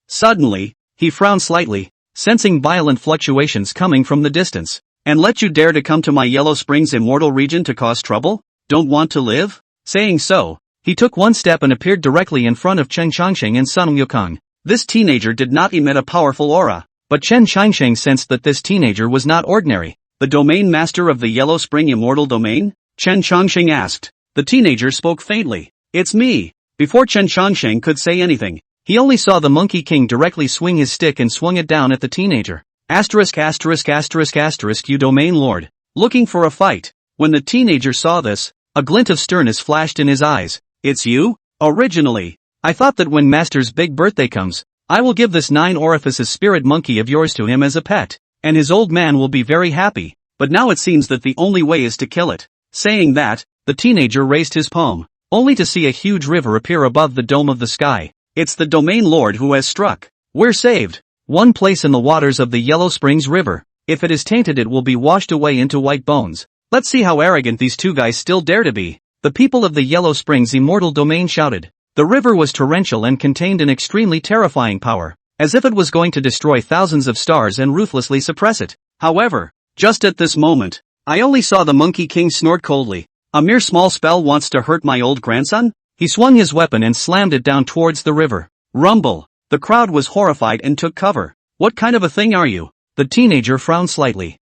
Suddenly, he frowned slightly, sensing violent fluctuations coming from the distance. "And let you dare to come to my Yellow Springs immortal region to cause trouble? Don't want to live?" Saying so, he took one step and appeared directly in front of Chen Changqing and Sun Wukong. This teenager did not emit a powerful aura, but Chen Changqing sensed that this teenager was not ordinary. "The domain master of the Yellow Spring immortal domain?" Chen Changqing asked. The teenager spoke faintly. "It's me." Before Chen Changqing could say anything, he only saw the Monkey King directly swing his stick and swung it down at the teenager. Asterisk asterisk asterisk asterisk, "You domain lord. Looking for a fight." When the teenager saw this, a glint of sternness flashed in his eyes. "It's you? Originally, I thought that when Master's big birthday comes, I will give this 9 orifices spirit monkey of yours to him as a pet, and his old man will be very happy, but now it seems that the only way is to kill it." Saying that, the teenager raised his palm, only to see a huge river appear above the dome of the sky. "It's the domain lord who has struck. We're saved. One place in the waters of the Yellow Springs River. If it is tainted it will be washed away into white bones. Let's see how arrogant these two guys still dare to be." The people of the Yellow Springs immortal domain shouted. The river was torrential and contained an extremely terrifying power, as if it was going to destroy thousands of stars and ruthlessly suppress it. However, just at this moment, I only saw the Monkey King snort coldly. "A mere small spell wants to hurt my old grandson?" He swung his weapon and slammed it down towards the river. Rumble. The crowd was horrified and took cover. "What kind of a thing are you?" The teenager frowned slightly.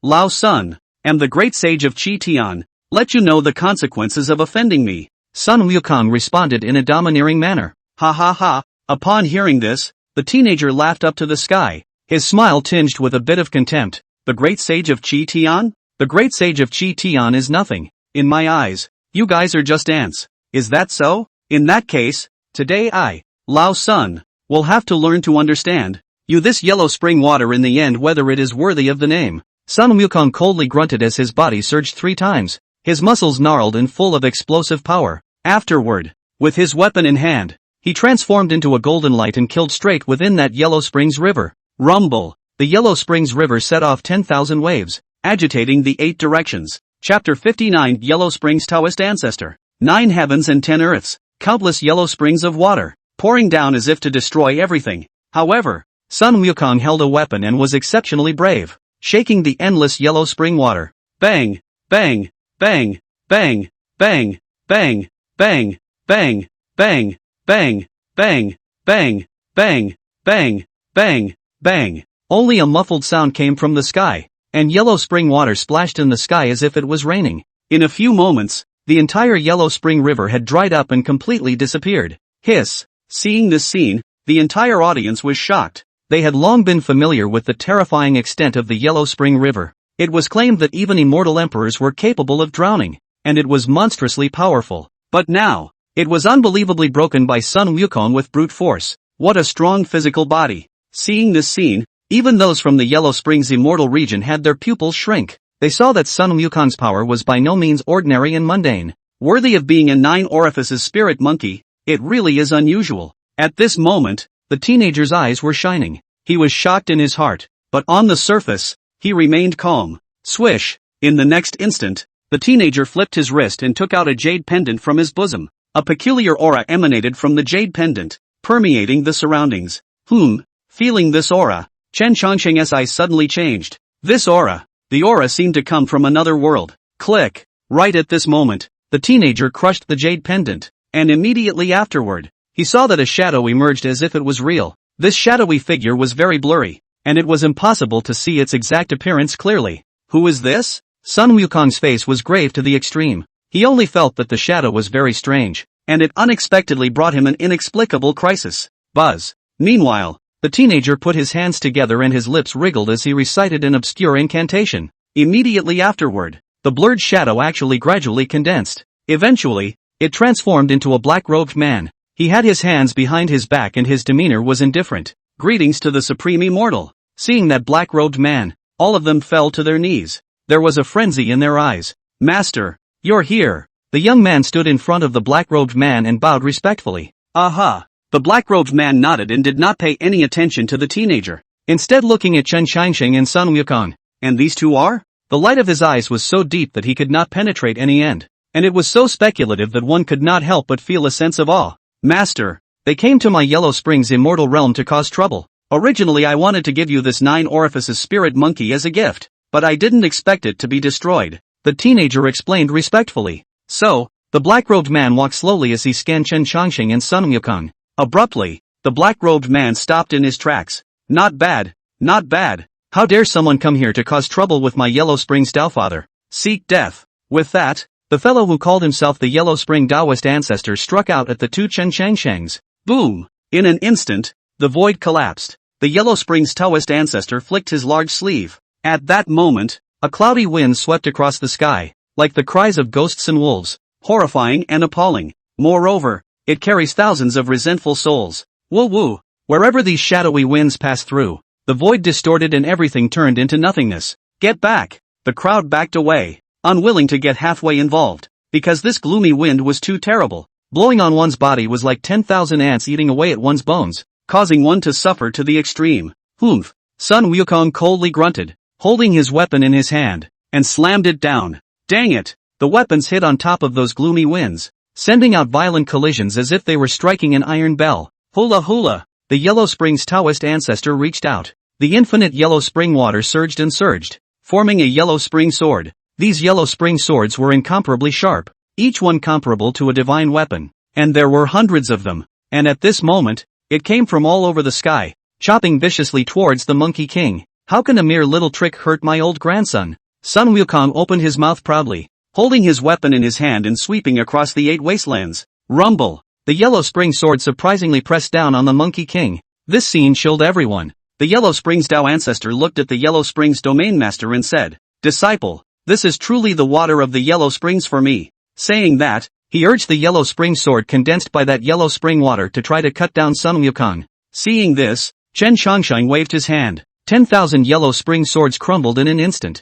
Lao Sun, am the great sage of Chi Tian, let you know the consequences of offending me. Sun Wukong responded in a domineering manner. Ha ha ha. Upon hearing this, the teenager laughed up to the sky, his smile tinged with a bit of contempt. The great sage of Chi Tian? The great sage of Chi Tian is nothing. In my eyes, you guys are just ants. Is that so? In that case, today I, Lao Sun, will have to learn to understand you this yellow spring water in the end whether it is worthy of the name. Sun Wukong coldly grunted as his body surged 3 times, his muscles gnarled and full of explosive power. Afterward, with his weapon in hand, he transformed into a golden light and killed straight within that Yellow Springs River. Rumble! The Yellow Springs River set off 10,000 waves, agitating the 8 directions. Chapter 59 Yellow Springs Taoist Ancestor. 9 heavens and 10 earths, countless yellow springs of water, pouring down as if to destroy everything. However, Sun Wukong held a weapon and was exceptionally brave, shaking the endless yellow spring water. Bang! Bang! Bang! Bang! Bang! Bang! Bang! Bang! Bang! Bang! Bang! Bang! Bang! Bang! Bang! Bang! Only a muffled sound came from the sky, and yellow spring water splashed in the sky as if it was raining. In a few moments, the entire Yellow Spring River had dried up and completely disappeared. Hiss! Seeing this scene, the entire audience was shocked. They had long been familiar with the terrifying extent of the Yellow Spring River. It was claimed that even immortal emperors were capable of drowning, and it was monstrously powerful. But now, it was unbelievably broken by Sun Wukong with brute force. What a strong physical body! Seeing this scene, even those from the Yellow Springs immortal region had their pupils shrink. They saw that Sun Wukong's power was by no means ordinary and mundane. Worthy of being a 9 orifices spirit monkey, it really is unusual. At this moment, the teenager's eyes were shining. He was shocked in his heart, but on the surface, he remained calm. Swish! In the next instant, the teenager flipped his wrist and took out a jade pendant from his bosom. A peculiar aura emanated from the jade pendant, permeating the surroundings. Feeling this aura, Chen Chongqing's eyes suddenly changed. This aura, the aura seemed to come from another world. Click! Right at this moment, the teenager crushed the jade pendant, and immediately afterward, he saw that a shadow emerged as if it was real. This shadowy figure was very blurry, and it was impossible to see its exact appearance clearly. Who is this? Sun Wukong's face was grave to the extreme. He only felt that the shadow was very strange, and it unexpectedly brought him an inexplicable crisis. Buzz! Meanwhile, the teenager put his hands together and his lips wriggled as he recited an obscure incantation. Immediately afterward, the blurred shadow actually gradually condensed. Eventually, it transformed into a black-robed man. He had his hands behind his back and his demeanor was indifferent. Greetings to the supreme immortal. Seeing that black-robed man, all of them fell to their knees. There was a frenzy in their eyes. Master, you're here. The young man stood in front of the black-robed man and bowed respectfully. Aha! The black-robed man nodded and did not pay any attention to the teenager, instead looking at Chen Chongqing and Sun Wukong. And these two are? The light of his eyes was so deep that he could not penetrate any end, and it was so speculative that one could not help but feel a sense of awe. Master, they came to my Yellow Springs immortal realm to cause trouble. Originally I wanted to give you this 9 orifices spirit monkey as a gift, but I didn't expect it to be destroyed. The teenager explained respectfully. So, the black-robed man walked slowly as he scanned Chen Chongqing and Sun Wukong. Abruptly, the black-robed man stopped in his tracks. Not bad, not bad. How dare someone come here to cause trouble with my Yellow Springs Taofather? Seek death. With that, the fellow who called himself the Yellow Spring Taoist ancestor struck out at the 2 Chen Changshangs. Boom! In an instant, the void collapsed. The Yellow Springs Taoist ancestor flicked his large sleeve. At that moment, a cloudy wind swept across the sky, like the cries of ghosts and wolves, horrifying and appalling. Moreover, it carries thousands of resentful souls. Woo woo! Wherever these shadowy winds passed through, the void distorted and everything turned into nothingness. Get back! The crowd backed away, unwilling to get halfway involved, because this gloomy wind was too terrible. Blowing on one's body was like 10,000 ants eating away at one's bones, causing one to suffer to the extreme. Humph! Sun Wukong coldly grunted, holding his weapon in his hand, and slammed it down. Dang it! The weapons hit on top of those gloomy winds, sending out violent collisions as if they were striking an iron bell. Hula hula! The Yellow Springs Taoist ancestor reached out. The infinite yellow spring water surged and surged, forming a yellow spring sword. These yellow spring swords were incomparably sharp, each one comparable to a divine weapon, and there were hundreds of them. And at this moment, it came from all over the sky, chopping viciously towards the Monkey King. How can a mere little trick hurt my old grandson? Sun Wukong opened his mouth proudly, holding his weapon in his hand and sweeping across the 8 wastelands. Rumble! The Yellow Spring Sword surprisingly pressed down on the Monkey King. This scene chilled everyone. The Yellow Springs Dao ancestor looked at the Yellow Springs domain master and said, "Disciple, this is truly the water of the Yellow Springs for me." Saying that, he urged the Yellow Spring Sword condensed by that Yellow Spring water to try to cut down Sun Wukong. Seeing this, Chen Chongsheng waved his hand. 10,000 Yellow Spring Swords crumbled in an instant.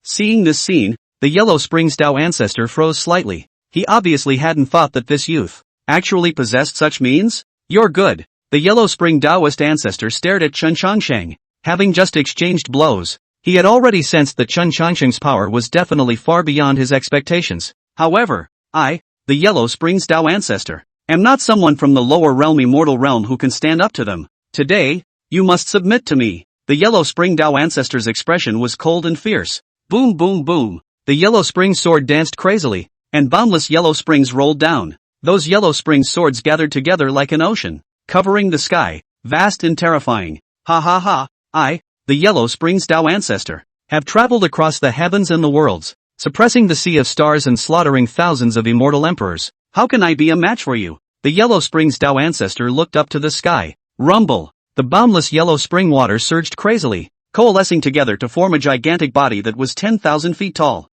Seeing this scene, the Yellow Springs Dao ancestor froze slightly. He obviously hadn't thought that this youth actually possessed such means. "You're good." The Yellow Spring Taoist ancestor stared at Chen Chongsheng. Having just exchanged blows, he had already sensed that Chen Chongsheng's power was definitely far beyond his expectations. However, I, the Yellow Springs Dao ancestor, am not someone from the lower realm immortal realm who can stand up to them. Today, you must submit to me. The Yellow Spring Dao ancestor's expression was cold and fierce. Boom boom boom. The Yellow Spring Sword danced crazily, and boundless Yellow Springs rolled down. Those Yellow Spring Swords gathered together like an ocean, covering the sky, vast and terrifying. Ha ha ha, I, the Yellow Springs Dao ancestor, have traveled across the heavens and the worlds, suppressing the sea of stars and slaughtering thousands of immortal emperors. How can I be a match for you? The Yellow Springs Dao ancestor looked up to the sky. Rumble! The boundless Yellow Spring water surged crazily, coalescing together to form a gigantic body that was 10,000 feet tall.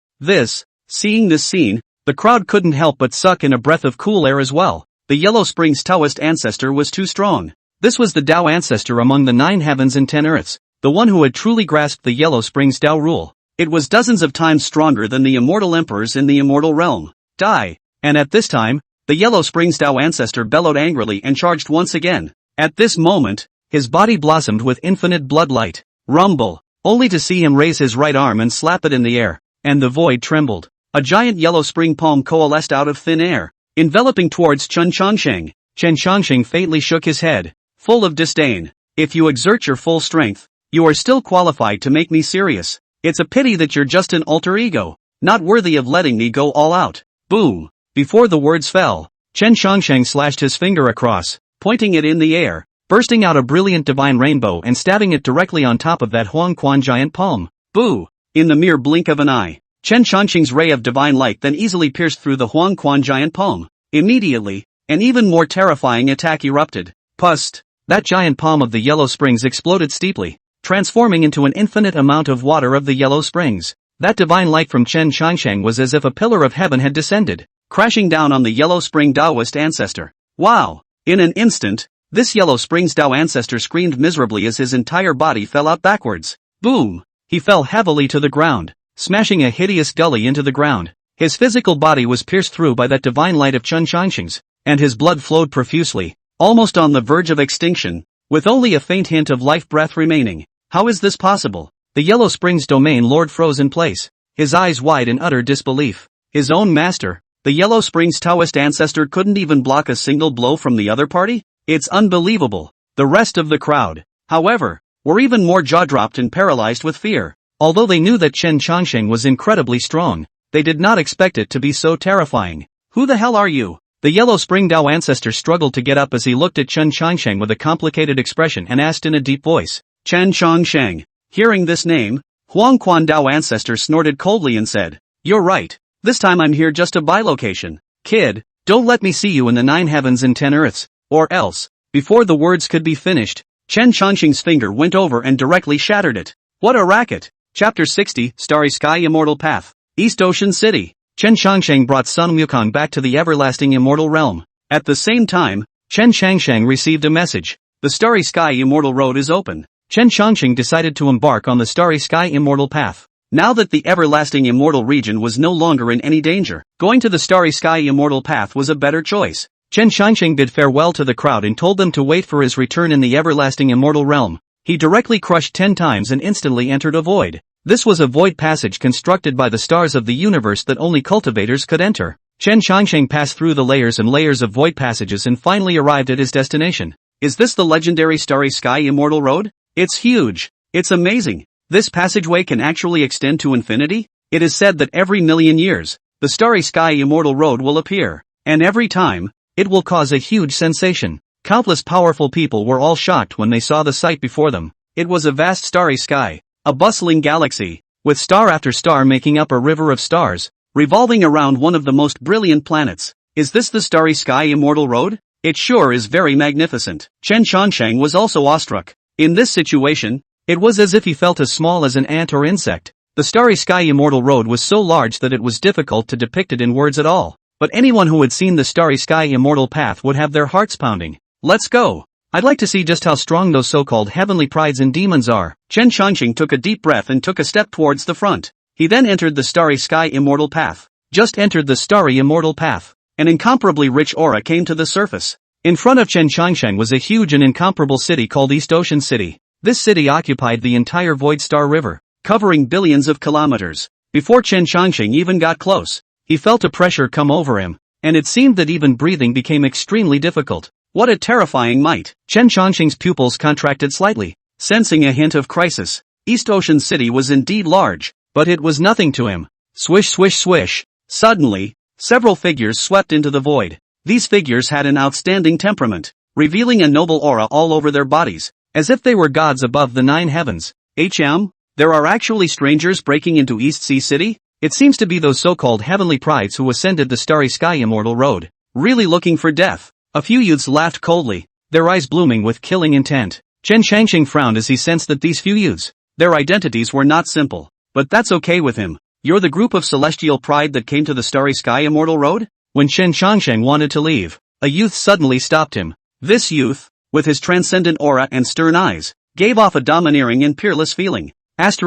Seeing this scene, the crowd couldn't help but suck in a breath of cool air as well. The Yellow Springs Taoist ancestor was too strong. This was the Dao ancestor among the 9 heavens and 10 earths, the one who had truly grasped the Yellow Springs Dao rule. It was dozens of times stronger than the immortal emperors in the immortal realm. Die! And at this time, the Yellow Springs Dao ancestor bellowed angrily and charged once again. At this moment, his body blossomed with infinite bloodlight. Rumble! Only to see him raise his right arm and slap it in the air, and the void trembled. A giant yellow spring palm coalesced out of thin air, enveloping towards Chen Chongsheng. Chen Chongsheng faintly shook his head, full of disdain. If you exert your full strength, you are still qualified to make me serious. It's a pity that you're just an alter ego, not worthy of letting me go all out. Boom! Before the words fell, Chen Chongsheng slashed his finger across, pointing it in the air, bursting out a brilliant divine rainbow and stabbing it directly on top of that Huang Quan giant palm. Boo! In the mere blink of an eye, Chen Chongsheng's ray of divine light then easily pierced through the Huang Quan giant palm. Immediately, an even more terrifying attack erupted. Pust! That giant palm of the Yellow Springs exploded steeply, transforming into an infinite amount of water of the Yellow Springs. That divine light from Chen Chongsheng was as if a pillar of heaven had descended, crashing down on the Yellow Spring Taoist ancestor. Wow! In an instant, this Yellow Springs Dao ancestor screamed miserably as his entire body fell out backwards. Boom! He fell heavily to the ground, smashing a hideous gully into the ground. His physical body was pierced through by that divine light of Chen Chongsheng's, and his blood flowed profusely, almost on the verge of extinction, with only a faint hint of life breath remaining. How is this possible? The Yellow Springs domain lord froze in place, his eyes wide in utter disbelief. His own master, the Yellow Springs Taoist ancestor, couldn't even block a single blow from the other party? It's unbelievable. The rest of the crowd, however, were even more jaw-dropped and paralyzed with fear. Although they knew that Chen Chongsheng was incredibly strong, they did not expect it to be so terrifying. Who the hell are you? The Yellow Spring Dao ancestor struggled to get up as he looked at Chen Chongsheng with a complicated expression and asked in a deep voice. Chen Chongsheng. Hearing this name, Huang Quan Dao ancestor snorted coldly and said, "You're right. This time I'm here just to buy location. Kid, don't let me see you in the 9 heavens and 10 earths, or else." Before the words could be finished, Chen Chongsheng's finger went over and directly shattered it. What a racket! Chapter 60, Starry Sky Immortal Path. East Ocean City. Chen Chongsheng brought Sun Wukong back to the everlasting immortal realm. At the same time, Chen Chongsheng received a message. The Starry Sky Immortal Road is open. Chen Chongsheng decided to embark on the Starry Sky Immortal Path. Now that the everlasting immortal region was no longer in any danger, going to the Starry Sky Immortal Path was a better choice. Chen Chongsheng bid farewell to the crowd and told them to wait for his return in the everlasting immortal realm. He directly crushed 10 times and instantly entered a void. This was a void passage constructed by the stars of the universe that only cultivators could enter. Chen Chongsheng passed through the layers and layers of void passages and finally arrived at his destination. Is this the legendary Starry Sky Immortal Road? It's huge. It's amazing. This passageway can actually extend to infinity? It is said that every million years, the Starry Sky Immortal Road will appear. And every time, it will cause a huge sensation. Countless powerful people were all shocked when they saw the sight before them. It was a vast starry sky, a bustling galaxy, with star after star making up a river of stars, revolving around one of the most brilliant planets. Is this the starry sky immortal road? It sure is very magnificent. Chen Changsheng was also awestruck. In this situation, it was as if he felt as small as an ant or insect. The starry sky immortal road was so large that it was difficult to depict it in words at all. But anyone who had seen the starry sky immortal path would have their hearts pounding. Let's go. I'd like to see just how strong those so-called heavenly prides and demons are. Chen Changsheng took a deep breath and took a step towards the front. He then entered the starry sky immortal path. Just entered the starry immortal path. An incomparably rich aura came to the surface. In front of Chen Changsheng was a huge and incomparable city called East Ocean City. This city occupied the entire Void Star River, covering billions of kilometers. Before Chen Changsheng even got close, he felt a pressure come over him, and it seemed that even breathing became extremely difficult. What a terrifying might! Chen Changsheng's pupils contracted slightly, sensing a hint of crisis. East Ocean City was indeed large, but it was nothing to him. Swish swish swish. Suddenly, several figures swept into the void. These figures had an outstanding temperament, revealing a noble aura all over their bodies, as if they were gods above the 9 heavens. There are actually strangers breaking into East Sea City? It seems to be those so-called heavenly prides who ascended the starry sky immortal road, really looking for death. A few youths laughed coldly, their eyes blooming with killing intent. Chen Changsheng frowned as he sensed that these few youths, their identities were not simple. But that's okay with him. You're the group of celestial pride that came to the starry sky immortal road? When Chen Changsheng wanted to leave, a youth suddenly stopped him. This youth, with his transcendent aura and stern eyes, gave off a domineering and peerless feeling. Off.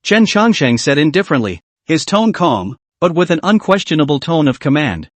Chen Changsheng said indifferently, his tone calm, but with an unquestionable tone of command.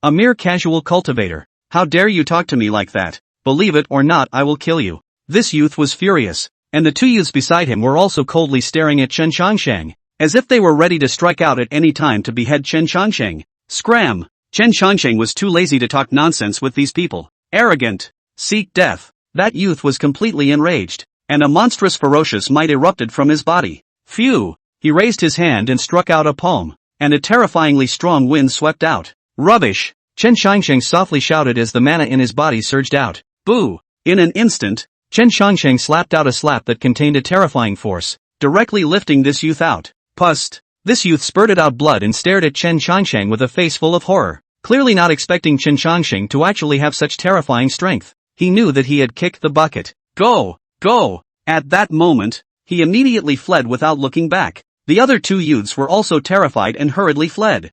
A mere casual cultivator. How dare you talk to me like that? Believe it or not, I will kill you. This youth was furious, and the two youths beside him were also coldly staring at Chen Changsheng, as if they were ready to strike out at any time to behead Chen Changsheng. Scram! Chen Changsheng was too lazy to talk nonsense with these people. Arrogant! Seek death! That youth was completely enraged, and a monstrous ferocious might erupted from his body. Phew! He raised his hand and struck out a palm, and a terrifyingly strong wind swept out. Rubbish! Chen Changsheng softly shouted as the mana in his body surged out. Boo! In an instant, Chen Changsheng slapped out a slap that contained a terrifying force, directly lifting this youth out. Pust! This youth spurted out blood and stared at Chen Changsheng with a face full of horror, clearly not expecting Chen Changsheng to actually have such terrifying strength. He knew that he had kicked the bucket. Go! Go! At that moment, he immediately fled without looking back. The other two youths were also terrified and hurriedly fled.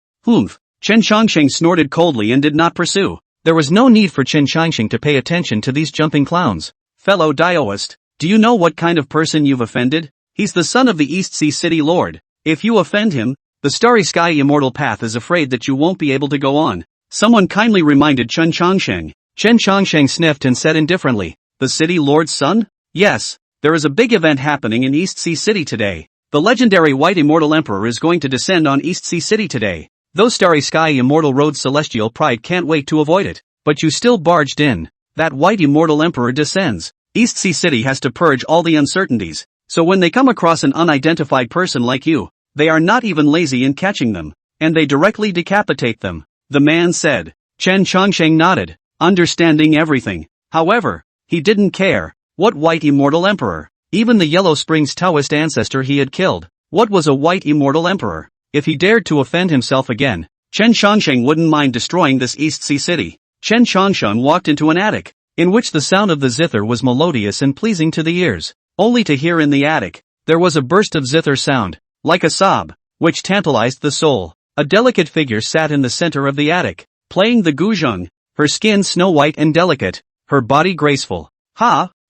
Chen Changsheng snorted coldly and did not pursue. There was no need for Chen Changsheng to pay attention to these jumping clowns. Fellow Daoist, do you know what kind of person you've offended? He's the son of the East Sea City Lord. If you offend him, the starry sky immortal path is afraid that you won't be able to go on. Someone kindly reminded Chen Changsheng. Chen Changsheng sniffed and said indifferently, the city lord's son? Yes, there is a big event happening in East Sea City today. The legendary White Immortal Emperor is going to descend on East Sea City today. Those starry sky immortal roads celestial pride can't wait to avoid it. But you still barged in. That White Immortal Emperor descends. East Sea City has to purge all the uncertainties. So when they come across an unidentified person like you, they are not even lazy in catching them, and they directly decapitate them. The man said. Chen Changsheng nodded, understanding everything. However, he didn't care. What White Immortal Emperor? Even the Yellow Springs Taoist ancestor he had killed. What was a White Immortal Emperor? If he dared to offend himself again, Chen Changsheng wouldn't mind destroying this East Sea City. Chen Changsheng walked into an attic, in which the sound of the zither was melodious and pleasing to the ears, only to hear in the attic, there was a burst of zither sound, like a sob, which tantalized the soul. A delicate figure sat in the center of the attic, playing the guzheng, her skin snow-white and delicate, her body graceful.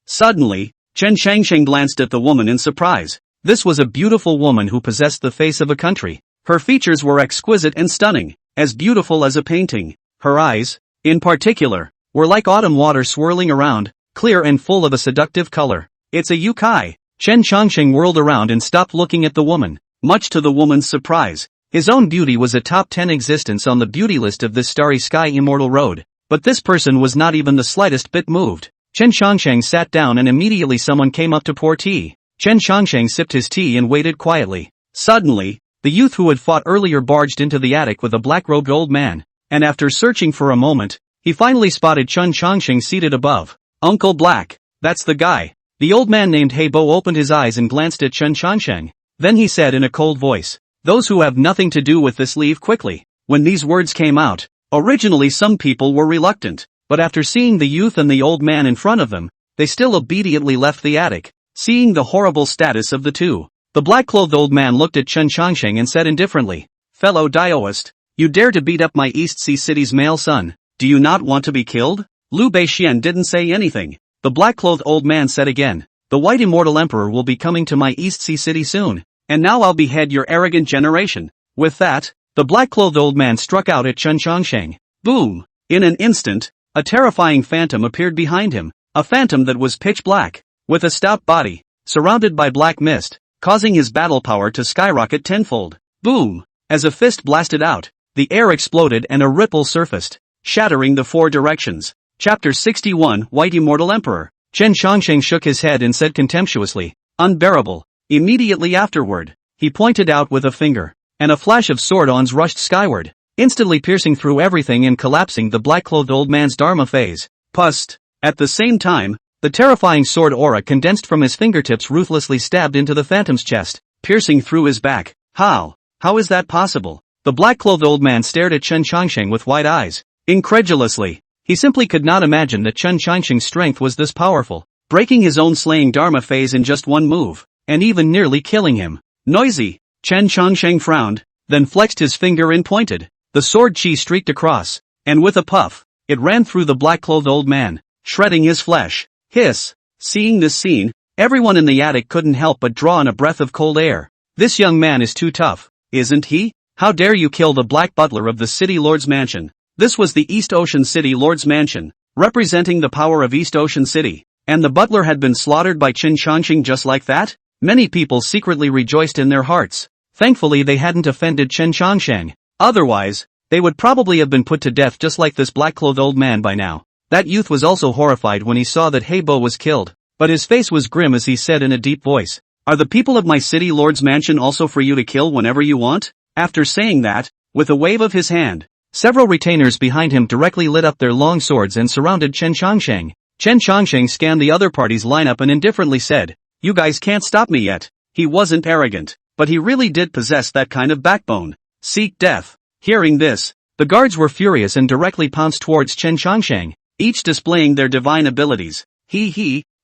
Suddenly, Chen Changsheng glanced at the woman in surprise. This was a beautiful woman who possessed the face of a country. Her features were exquisite and stunning, as beautiful as a painting. Her eyes, in particular, were like autumn water swirling around, clear and full of a seductive color. It's a yukai. Chen Changsheng whirled around and stopped looking at the woman. Much to the woman's surprise, his own beauty was a top 10 existence on the beauty list of this starry sky immortal road. But this person was not even the slightest bit moved. Chen Changsheng sat down and immediately someone came up to pour tea. Chen Changsheng sipped his tea and waited quietly. Suddenly, the youth who had fought earlier barged into the attic with a black-robed old man, and after searching for a moment, he finally spotted Chen Changsheng seated above. Uncle Black, That's the guy. The old man named Heibo opened his eyes and glanced at Chen Changsheng. Then he said in a cold voice, "Those who have nothing to do with this leave quickly." When these words came out, originally some people were reluctant, but after seeing the youth and the old man in front of them, they still obediently left the attic. Seeing the horrible status of the two, the black-clothed old man looked at Chen Changsheng and said indifferently, "Fellow Daoist, you dare to beat up my East Sea City's male son, do you not want to be killed?" Liu Beixian didn't say anything. The black-clothed old man said again, "The White Immortal Emperor will be coming to my East Sea City soon, and now I'll behead your arrogant generation." With that, the black-clothed old man struck out at Chen Changsheng. Boom! In an instant, a terrifying phantom appeared behind him, a phantom that was pitch black, with a stout body, surrounded by black mist, causing his battle power to skyrocket tenfold. Boom! As a fist blasted out, the air exploded and a ripple surfaced, shattering the four directions. Chapter 61 White Immortal Emperor. Chen Changsheng shook his head and said contemptuously, "Unbearable." Immediately afterward, he pointed out with a finger, and a flash of sword-ons rushed skyward, instantly piercing through everything and collapsing the black-clothed old man's Dharma phase. Pust! At the same time, the terrifying sword aura condensed from his fingertips ruthlessly stabbed into the phantom's chest, piercing through his back. How? How is that possible? The black-clothed old man stared at Chen Changsheng with wide eyes, incredulously. He simply could not imagine that Chen Changsheng's strength was this powerful, breaking his own slaying Dharma phase in just one move, and even nearly killing him. Noisy! Chen Changsheng frowned, then flexed his finger and pointed. The sword chi streaked across, and with a puff, it ran through the black-clothed old man, shredding his flesh. Hiss! Seeing this scene, everyone in the attic couldn't help but draw in a breath of cold air. This young man is too tough, isn't he? How dare you kill the Black Butler of the City Lord's Mansion? This was the East Ocean City Lord's Mansion, representing the power of East Ocean City, and the butler had been slaughtered by Chen Changsheng just like that? Many people secretly rejoiced in their hearts. Thankfully they hadn't offended Chen Changsheng. Otherwise, they would probably have been put to death just like this black-clothed old man by now. That youth was also horrified when he saw that Heibo was killed, but his face was grim as he said in a deep voice, "Are the people of my City Lord's Mansion also for you to kill whenever you want?" After saying that, with a wave of his hand, several retainers behind him directly lit up their long swords and surrounded Chen Changsheng. Chen Changsheng scanned the other party's lineup and indifferently said, "You guys can't stop me yet." He wasn't arrogant, but he really did possess that kind of backbone. Seek death. Hearing this, the guards were furious and directly pounced towards Chen Changsheng, each displaying their divine abilities.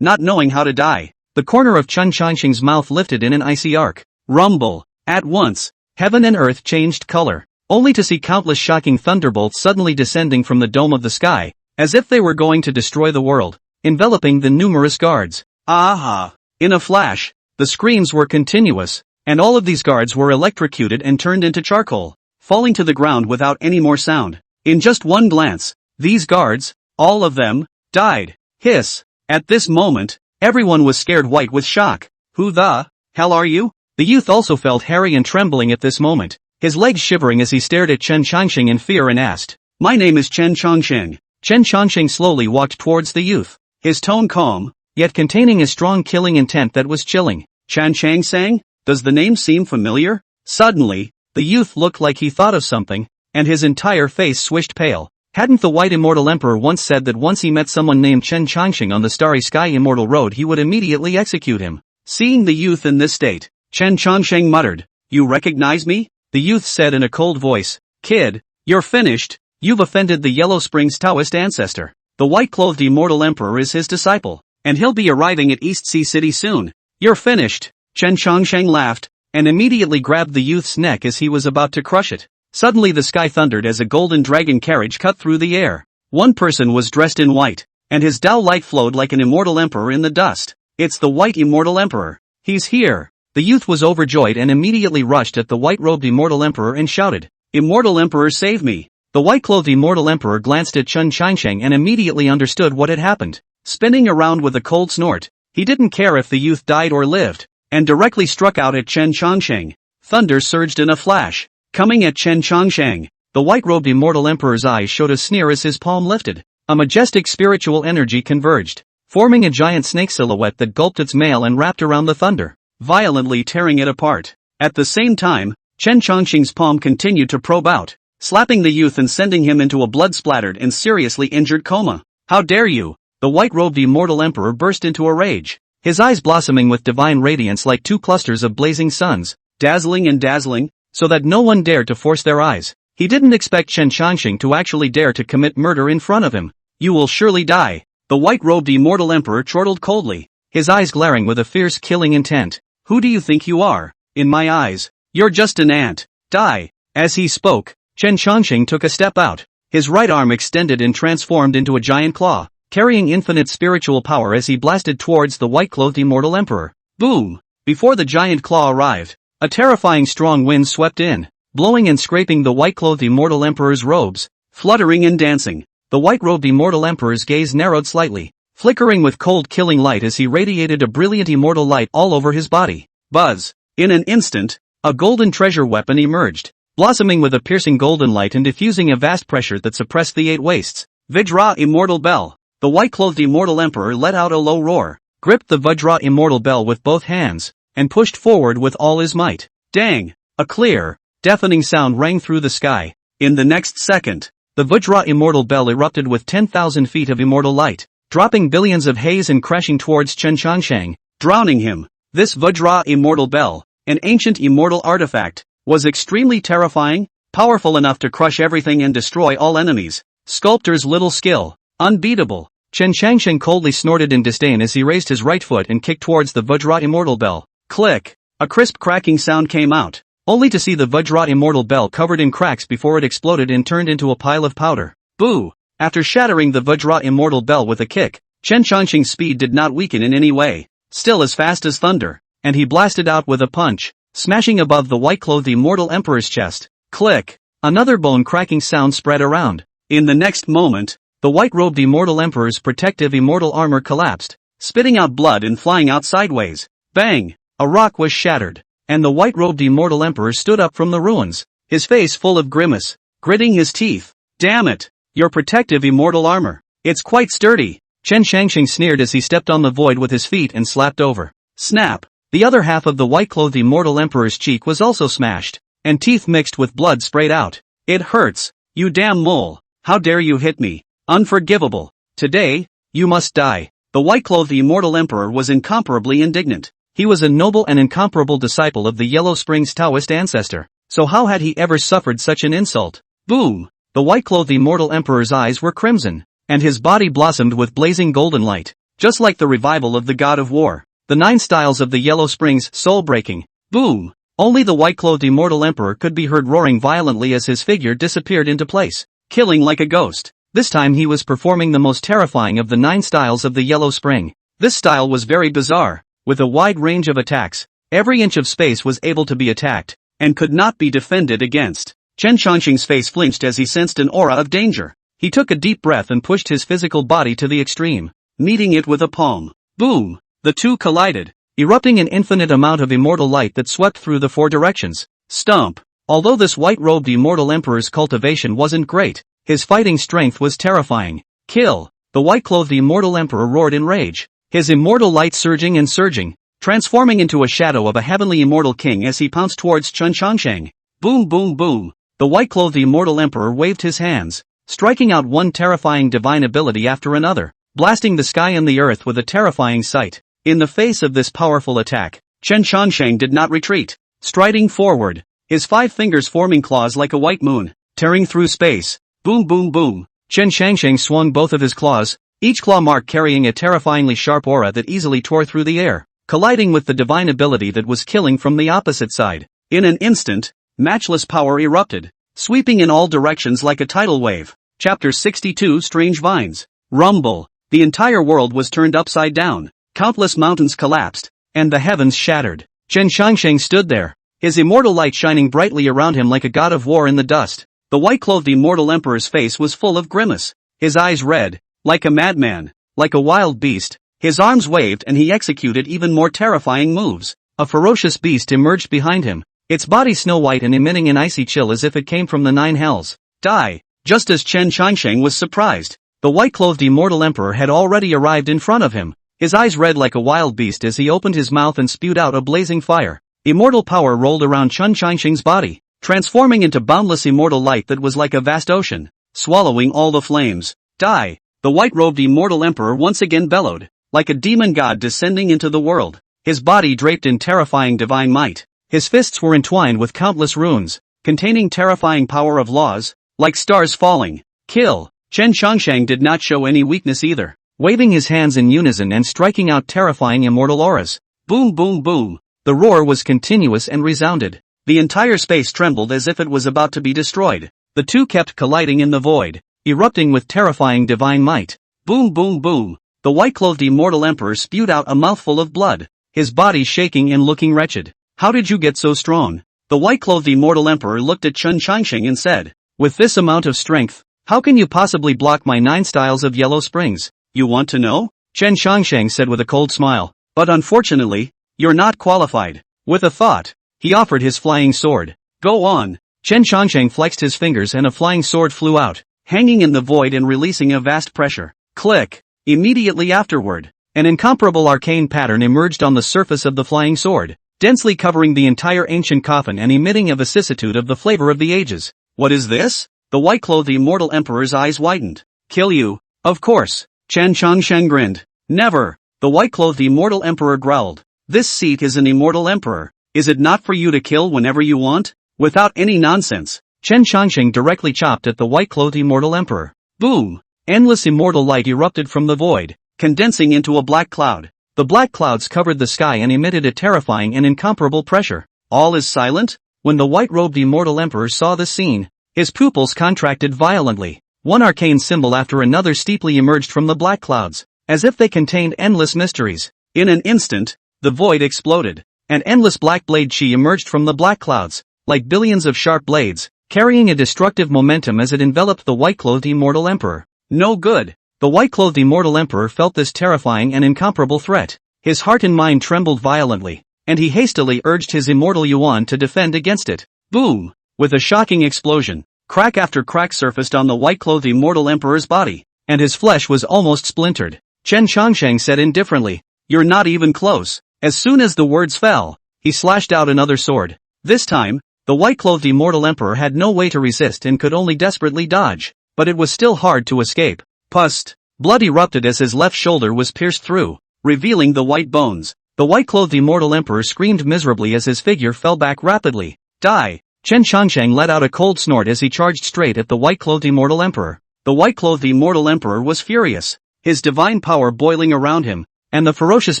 Not knowing how to die. The corner of Chen Changsheng's mouth lifted in an icy arc. Rumble. At once, heaven and earth changed color, only to see countless shocking thunderbolts suddenly descending from the dome of the sky, as if they were going to destroy the world, enveloping the numerous guards. Aha! In a flash, the screams were continuous, and all of these guards were electrocuted and turned into charcoal, falling to the ground without any more sound. In just one glance, these guards, all of them, died. Hiss! At this moment, everyone was scared white with shock. Who the hell are you? The youth also felt hairy and trembling at this moment, his legs shivering as he stared at Chen Changsheng in fear and asked, "My name is Chen Changsheng." Chen Changsheng slowly walked towards the youth, his tone calm, yet containing a strong killing intent that was chilling. "Chen Changsheng? Does the name seem familiar?" Suddenly, the youth looked like he thought of something, and his entire face swished pale. Hadn't the White Immortal Emperor once said that once he met someone named Chen Changsheng on the Starry Sky Immortal Road he would immediately execute him? Seeing the youth in this state, Chen Changsheng muttered, "You recognize me?" The youth said in a cold voice, "Kid, you're finished. You've offended the Yellow Springs Taoist ancestor. The white-clothed Immortal Emperor is his disciple, and he'll be arriving at East Sea City soon. You're finished." Chen Changsheng laughed, and immediately grabbed the youth's neck as he was about to crush it. Suddenly the sky thundered as a golden dragon carriage cut through the air. One person was dressed in white, and his Dao light flowed like an immortal emperor in the dust. "It's the White Immortal Emperor. He's here." The youth was overjoyed and immediately rushed at the white-robed Immortal Emperor and shouted, "Immortal Emperor, save me!" The white-clothed Immortal Emperor glanced at Chen Changsheng and immediately understood what had happened. Spinning around with a cold snort, he didn't care if the youth died or lived, and directly struck out at Chen Changsheng. Thunder surged in a flash, coming at Chen Changsheng. The white-robed Immortal Emperor's eyes showed a sneer as his palm lifted. A majestic spiritual energy converged, forming a giant snake silhouette that gulped its mail and wrapped around the thunder, violently tearing it apart. At the same time, Chen Changsheng's palm continued to probe out, slapping the youth and sending him into a blood-splattered and seriously injured coma. "How dare you! The white-robed immortal emperor burst into a rage, his eyes blossoming with divine radiance like two clusters of blazing suns, dazzling and dazzling, so that no one dared to force their eyes. He didn't expect Chen Changxing to actually dare to commit murder in front of him. You will surely die. The white-robed immortal emperor chortled coldly, his eyes glaring with a fierce killing intent. Who do you think you are? In my eyes, you're just an ant. Die. As he spoke, Chen Changxing took a step out, his right arm extended and transformed into a giant claw, carrying infinite spiritual power as he blasted towards the white-clothed immortal emperor. Boom! Before the giant claw arrived, a terrifying strong wind swept in, blowing and scraping the white-clothed immortal emperor's robes, fluttering and dancing. The white-robed immortal emperor's gaze narrowed slightly, flickering with cold killing light as he radiated a brilliant immortal light all over his body. Buzz! In an instant, a golden treasure weapon emerged, blossoming with a piercing golden light and diffusing a vast pressure that suppressed the eight wastes. Vajra Immortal Bell! The white-clothed immortal emperor let out a low roar, gripped the Vajra Immortal Bell with both hands, and pushed forward with all his might. Dang! A clear, deafening sound rang through the sky. In the next second, the Vajra Immortal Bell erupted with 10,000 feet of immortal light, dropping billions of haze and crashing towards Chen Changxing, drowning him. This Vajra Immortal Bell, an ancient immortal artifact, was extremely terrifying, powerful enough to crush everything and destroy all enemies. Sculptor's little skill. Unbeatable. Chen Changxing coldly snorted in disdain as he raised his right foot and kicked towards the Vajra Immortal Bell. Click! A crisp cracking sound came out, only to see the Vajra Immortal Bell covered in cracks before it exploded and turned into a pile of powder. Boo! After shattering the Vajra Immortal Bell with a kick, Chen Changxing's speed did not weaken in any way, still as fast as thunder, and he blasted out with a punch, smashing above the white-clothed immortal emperor's chest. Click! Another bone-cracking sound spread around. In the next moment, the white-robed immortal emperor's protective immortal armor collapsed, spitting out blood and flying out sideways. Bang! A rock was shattered, and the white-robed immortal emperor stood up from the ruins, his face full of grimace, gritting his teeth. Damn it! Your protective immortal armor. It's quite sturdy. Chen Changxing sneered as he stepped on the void with his feet and slapped over. Snap! The other half of the white-clothed immortal emperor's cheek was also smashed, and teeth mixed with blood sprayed out. It hurts. You damn mole. How dare you hit me? Unforgivable. Today, you must die. The white-clothed immortal emperor was incomparably indignant. He was a noble and incomparable disciple of the Yellow Springs Taoist ancestor, so how had he ever suffered such an insult? Boom! The white-clothed immortal emperor's eyes were crimson, and his body blossomed with blazing golden light, just like the revival of the god of war. The 9 styles of the Yellow Springs, soul-breaking. Boom! Only the white-clothed immortal emperor could be heard roaring violently as his figure disappeared into place, killing like a ghost. This time he was performing the most terrifying of the 9 styles of the Yellow Spring. This style was very bizarre, with a wide range of attacks. Every inch of space was able to be attacked, and could not be defended against. Chen Changxing's face flinched as he sensed an aura of danger. He took a deep breath and pushed his physical body to the extreme, meeting it with a palm. Boom! The two collided, erupting an infinite amount of immortal light that swept through the 4 directions. Stomp! Although this white-robed immortal emperor's cultivation wasn't great, his fighting strength was terrifying. Kill! The white-clothed immortal emperor roared in rage, his immortal light surging and surging, transforming into a shadow of a heavenly immortal king as he pounced towards Chen Changxing. Boom boom boom! The white-clothed immortal emperor waved his hands, striking out one terrifying divine ability after another, blasting the sky and the earth with a terrifying sight. In the face of this powerful attack, Chen Changxing did not retreat, striding forward, his 5 fingers forming claws like a white moon, tearing through space. Boom boom boom! Chen Changxing swung both of his claws, each claw mark carrying a terrifyingly sharp aura that easily tore through the air, colliding with the divine ability that was killing from the opposite side. In an instant, matchless power erupted, sweeping in all directions like a tidal wave. Chapter 62 Strange Vines. Rumble. The entire world was turned upside down, countless mountains collapsed, and the heavens shattered. Chen Changxing stood there, his immortal light shining brightly around him like a god of war in the dust. The white-clothed immortal emperor's face was full of grimace, his eyes red, like a madman, like a wild beast. His arms waved and he executed even more terrifying moves. A ferocious beast emerged behind him, its body snow-white and emitting an icy chill as if it came from the 9 hells. Die! Just as Chen Changxing was surprised, the white-clothed immortal emperor had already arrived in front of him, his eyes red like a wild beast as he opened his mouth and spewed out a blazing fire. Immortal power rolled around Chen Changxing's body, transforming into boundless immortal light that was like a vast ocean, swallowing all the flames. Die! The white-robed immortal emperor once again bellowed, like a demon god descending into the world, his body draped in terrifying divine might. His fists were entwined with countless runes, containing terrifying power of laws, like stars falling. Kill. Chen Changsheng did not show any weakness either, waving his hands in unison and striking out terrifying immortal auras. Boom boom boom. The roar was continuous and resounded. The entire space trembled as if it was about to be destroyed. The two kept colliding in the void, erupting with terrifying divine might. Boom boom boom. The white-clothed immortal emperor spewed out a mouthful of blood, his body shaking and looking wretched. How did you get so strong? The white-clothed immortal emperor looked at Chen Changsheng and said, with this amount of strength, how can you possibly block my 9 styles of yellow springs? You want to know? Chen Changsheng said with a cold smile. But unfortunately, you're not qualified. With a thought, he offered his flying sword. Go on. Chen Changsheng flexed his fingers and a flying sword flew out, hanging in the void and releasing a vast pressure. Click. Immediately afterward, an incomparable arcane pattern emerged on the surface of the flying sword, densely covering the entire ancient coffin and emitting a vicissitude of the flavor of the ages. What is this? The white-clothed immortal emperor's eyes widened. Kill you? Of course. Chen Changsheng grinned. Never. The white-clothed immortal emperor growled. This seat is an immortal emperor. Is it not for you to kill whenever you want? Without any nonsense. Chen Changsheng directly chopped at the white-clothed immortal emperor. Boom! Endless immortal light erupted from the void, condensing into a black cloud. The black clouds covered the sky and emitted a terrifying and incomparable pressure. All is silent? When the white-robed immortal emperor saw the scene, his pupils contracted violently. One arcane symbol after another steeply emerged from the black clouds, as if they contained endless mysteries. In an instant, the void exploded. An endless black blade chi emerged from the black clouds, like billions of sharp blades, carrying a destructive momentum as it enveloped the white-clothed immortal emperor. No good. The white-clothed immortal emperor felt this terrifying and incomparable threat. His heart and mind trembled violently, and he hastily urged his immortal Yuan to defend against it. Boom! With a shocking explosion, crack after crack surfaced on the white-clothed immortal emperor's body, and his flesh was almost splintered. Chen Changsheng said indifferently, "You're not even close." As soon as the words fell, he slashed out another sword. This time, the white-clothed immortal emperor had no way to resist and could only desperately dodge, but it was still hard to escape. Pust! Blood erupted as his left shoulder was pierced through, revealing the white bones. The white-clothed immortal emperor screamed miserably as his figure fell back rapidly. Die! Chen Changsheng let out a cold snort as he charged straight at the white-clothed immortal emperor. The white-clothed immortal emperor was furious, his divine power boiling around him, and the ferocious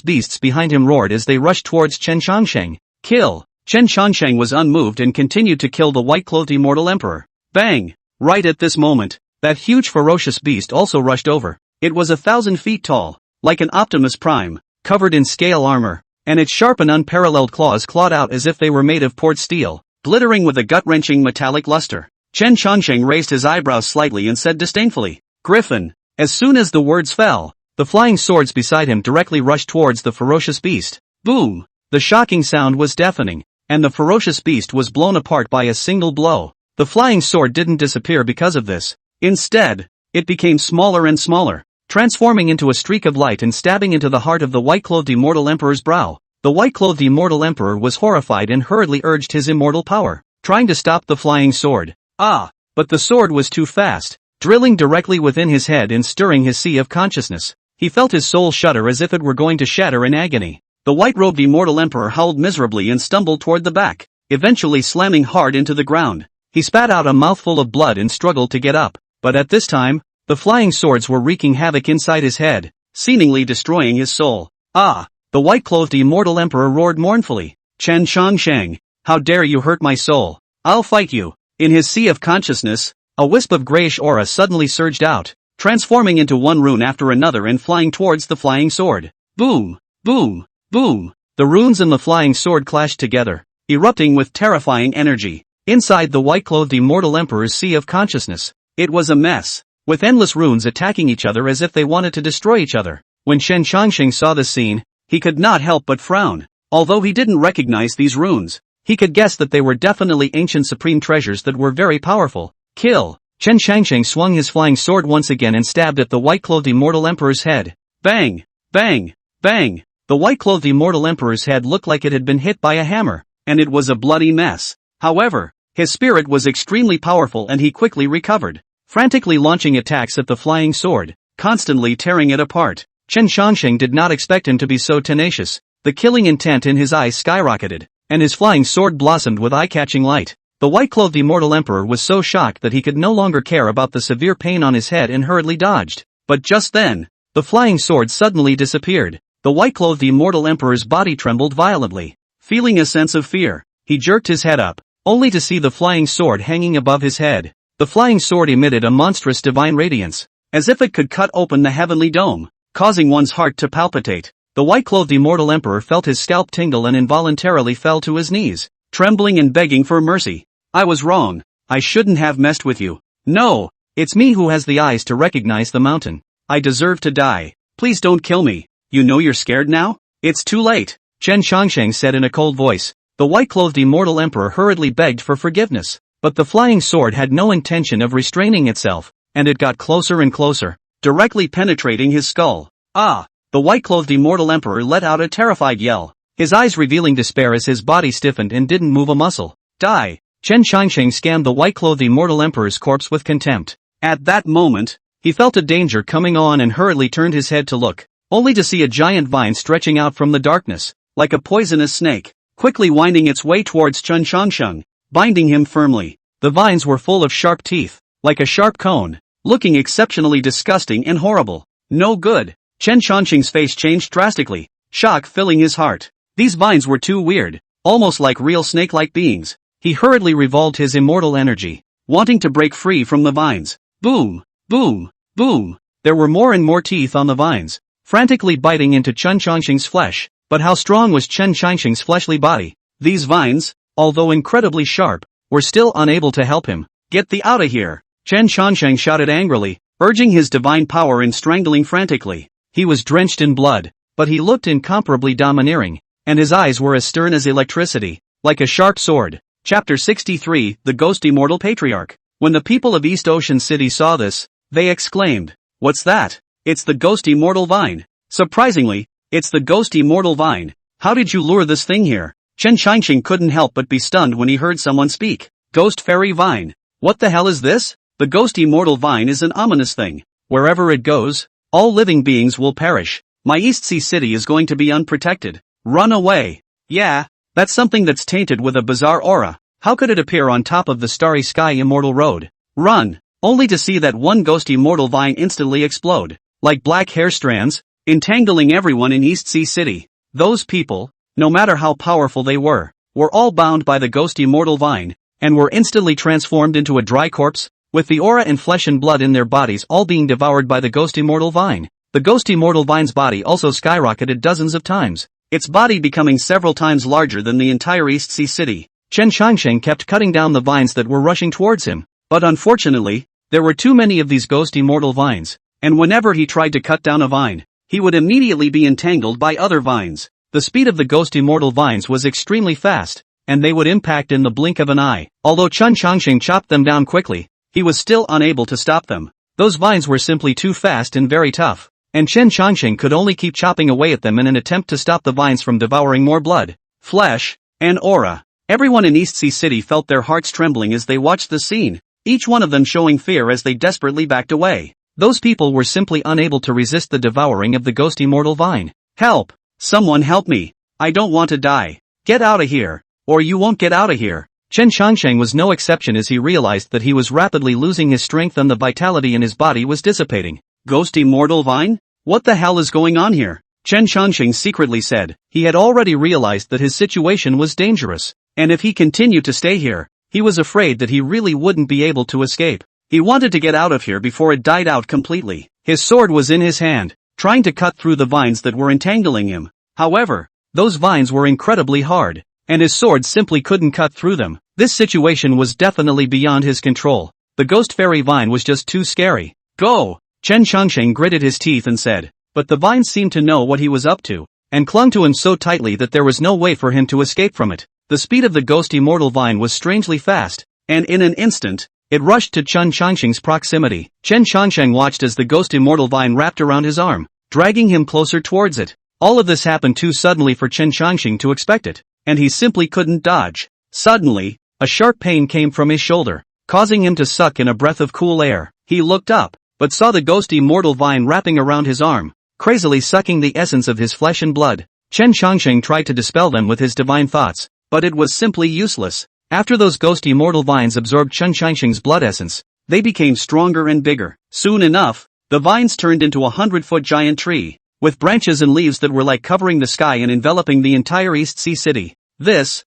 beasts behind him roared as they rushed towards Chen Changsheng. Kill! Chen Changsheng was unmoved and continued to kill the white-clothed immortal emperor. Bang! Right at this moment, that huge ferocious beast also rushed over. It was 1,000 feet tall, like an Optimus Prime, covered in scale armor, and its sharp and unparalleled claws clawed out as if they were made of poured steel, glittering with a gut-wrenching metallic luster. Chen Changsheng raised his eyebrows slightly and said disdainfully, "Griffin." As soon as the words fell, the flying swords beside him directly rushed towards the ferocious beast. Boom! The shocking sound was deafening, and the ferocious beast was blown apart by a single blow. The flying sword didn't disappear because of this. Instead, it became smaller and smaller, transforming into a streak of light and stabbing into the heart of the white-clothed immortal emperor's brow. The white-clothed immortal emperor was horrified and hurriedly urged his immortal power, trying to stop the flying sword. But the sword was too fast, drilling directly within his head and stirring his sea of consciousness. He felt his soul shudder as if it were going to shatter in agony. The white-robed immortal emperor howled miserably and stumbled toward the back, eventually slamming hard into the ground. He spat out a mouthful of blood and struggled to get up, but at this time, the flying swords were wreaking havoc inside his head, seemingly destroying his soul. The white-clothed immortal emperor roared mournfully. "Chen Changsheng, how dare you hurt my soul? I'll fight you." In his sea of consciousness, a wisp of grayish aura suddenly surged out, transforming into one rune after another and flying towards the flying sword. Boom! Boom! Boom! The runes and the flying sword clashed together, erupting with terrifying energy. Inside the white-clothed immortal emperor's sea of consciousness, it was a mess, with endless runes attacking each other as if they wanted to destroy each other. When Chen Changsheng saw the scene, he could not help but frown. Although he didn't recognize these runes, he could guess that they were definitely ancient supreme treasures that were very powerful. Kill! Chen Changsheng swung his flying sword once again and stabbed at the white-clothed immortal emperor's head. Bang! Bang! Bang! The white-clothed immortal emperor's head looked like it had been hit by a hammer, and it was a bloody mess. However, his spirit was extremely powerful and he quickly recovered. Frantically launching attacks at the flying sword, constantly tearing it apart. Chen Shangsheng did not expect him to be so tenacious. The killing intent in his eyes skyrocketed, and his flying sword blossomed with eye-catching light. The white-clothed immortal emperor was so shocked that he could no longer care about the severe pain on his head and hurriedly dodged. But just then, the flying sword suddenly disappeared. The white-clothed immortal emperor's body trembled violently. Feeling a sense of fear, he jerked his head up, only to see the flying sword hanging above his head. The flying sword emitted a monstrous divine radiance, as if it could cut open the heavenly dome, causing one's heart to palpitate. The white-clothed immortal emperor felt his scalp tingle and involuntarily fell to his knees, trembling and begging for mercy. I was wrong. I shouldn't have messed with you. No, it's me who has the eyes to recognize the mountain. I deserve to die. Please don't kill me. You know you're scared now? It's too late, Chen Shangsheng said in a cold voice. The white-clothed immortal emperor hurriedly begged for forgiveness, but the flying sword had no intention of restraining itself, and it got closer and closer, directly penetrating his skull. Ah! The white-clothed immortal emperor let out a terrified yell, his eyes revealing despair as his body stiffened and didn't move a muscle. Die! Chen Shangsheng scanned the white-clothed immortal emperor's corpse with contempt. At that moment, he felt a danger coming on and hurriedly turned his head to look, only to see a giant vine stretching out from the darkness, like a poisonous snake, quickly winding its way towards Chen Shangsheng, binding him firmly. The vines were full of sharp teeth, like a sharp cone, looking exceptionally disgusting and horrible. No good. Chen Shangsheng's face changed drastically, shock filling his heart. These vines were too weird, almost like real snake-like beings. He hurriedly revolved his immortal energy, wanting to break free from the vines. Boom! Boom! Boom! There were more and more teeth on the vines, frantically biting into Chen Shangsheng's flesh. But how strong was Chen Shangsheng's fleshly body? These vines, although incredibly sharp, were still unable to help him. Get thee out of here! Chen Shangsheng shouted angrily, urging his divine power and strangling frantically. He was drenched in blood, but he looked incomparably domineering, and his eyes were as stern as electricity, like a sharp sword. Chapter 63, The Ghost Immortal Patriarch. When the people of East Ocean City saw this, they exclaimed, "What's that? It's the Ghost Immortal Vine." Surprisingly, it's the Ghost Immortal Vine. How did you lure this thing here? Chen Shangsheng couldn't help but be stunned when he heard someone speak. Ghost Fairy Vine. What the hell is this? The Ghost Immortal Vine is an ominous thing. Wherever it goes, all living beings will perish. My East Sea City is going to be unprotected. Run away. Yeah, that's something that's tainted with a bizarre aura. How could it appear on top of the starry sky immortal road? Run, only to see that one Ghost Immortal Vine instantly explode, like black hair strands, entangling everyone in East Sea City. Those people, no matter how powerful they were all bound by the Ghost Immortal Vine, and were instantly transformed into a dry corpse, with the aura and flesh and blood in their bodies all being devoured by the Ghost Immortal Vine. The Ghost Immortal Vine's body also skyrocketed dozens of times, its body becoming several times larger than the entire East Sea City. Chen Shangsheng kept cutting down the vines that were rushing towards him, but unfortunately, there were too many of these Ghost Immortal Vines, and whenever he tried to cut down a vine, he would immediately be entangled by other vines. The speed of the Ghost Immortal Vines was extremely fast, and they would impact in the blink of an eye. Although Chen Shangsheng chopped them down quickly, he was still unable to stop them. Those vines were simply too fast and very tough, and Chen Shangsheng could only keep chopping away at them in an attempt to stop the vines from devouring more blood, flesh, and aura. Everyone in East Sea City felt their hearts trembling as they watched the scene, each one of them showing fear as they desperately backed away. Those people were simply unable to resist the devouring of the Ghost Immortal Vine. Help! Someone help me! I don't want to die. Get out of here, or you won't get out of here. Chen Shangsheng was no exception as he realized that he was rapidly losing his strength and the vitality in his body was dissipating. Ghost Immortal Vine? What the hell is going on here? Chen Shangsheng secretly said. He had already realized that his situation was dangerous, and if he continued to stay here, he was afraid that he really wouldn't be able to escape. He wanted to get out of here before it died out completely. His sword was in his hand, trying to cut through the vines that were entangling him. However, those vines were incredibly hard, and his sword simply couldn't cut through them. This situation was definitely beyond his control. The Ghost Fairy Vine was just too scary. Go! Chen Shangsheng gritted his teeth and said, but the vines seemed to know what he was up to, and clung to him so tightly that there was no way for him to escape from it. The speed of the Ghost Immortal Vine was strangely fast, and in an instant, it rushed to Chen Shangsheng's proximity. Chen Shangsheng watched as the Ghost Immortal Vine wrapped around his arm, dragging him closer towards it. All of this happened too suddenly for Chen Shangsheng to expect it, and he simply couldn't dodge. Suddenly, a sharp pain came from his shoulder, causing him to suck in a breath of cool air. He looked up, but saw the ghostly mortal vine wrapping around his arm, crazily sucking the essence of his flesh and blood. Chen Changsheng tried to dispel them with his divine thoughts, but it was simply useless. After those ghostly mortal vines absorbed Chen Changsheng's blood essence, they became stronger and bigger. Soon enough, the vines turned into a 100-foot giant tree, with branches and leaves that were like covering the sky and enveloping the entire East Sea city.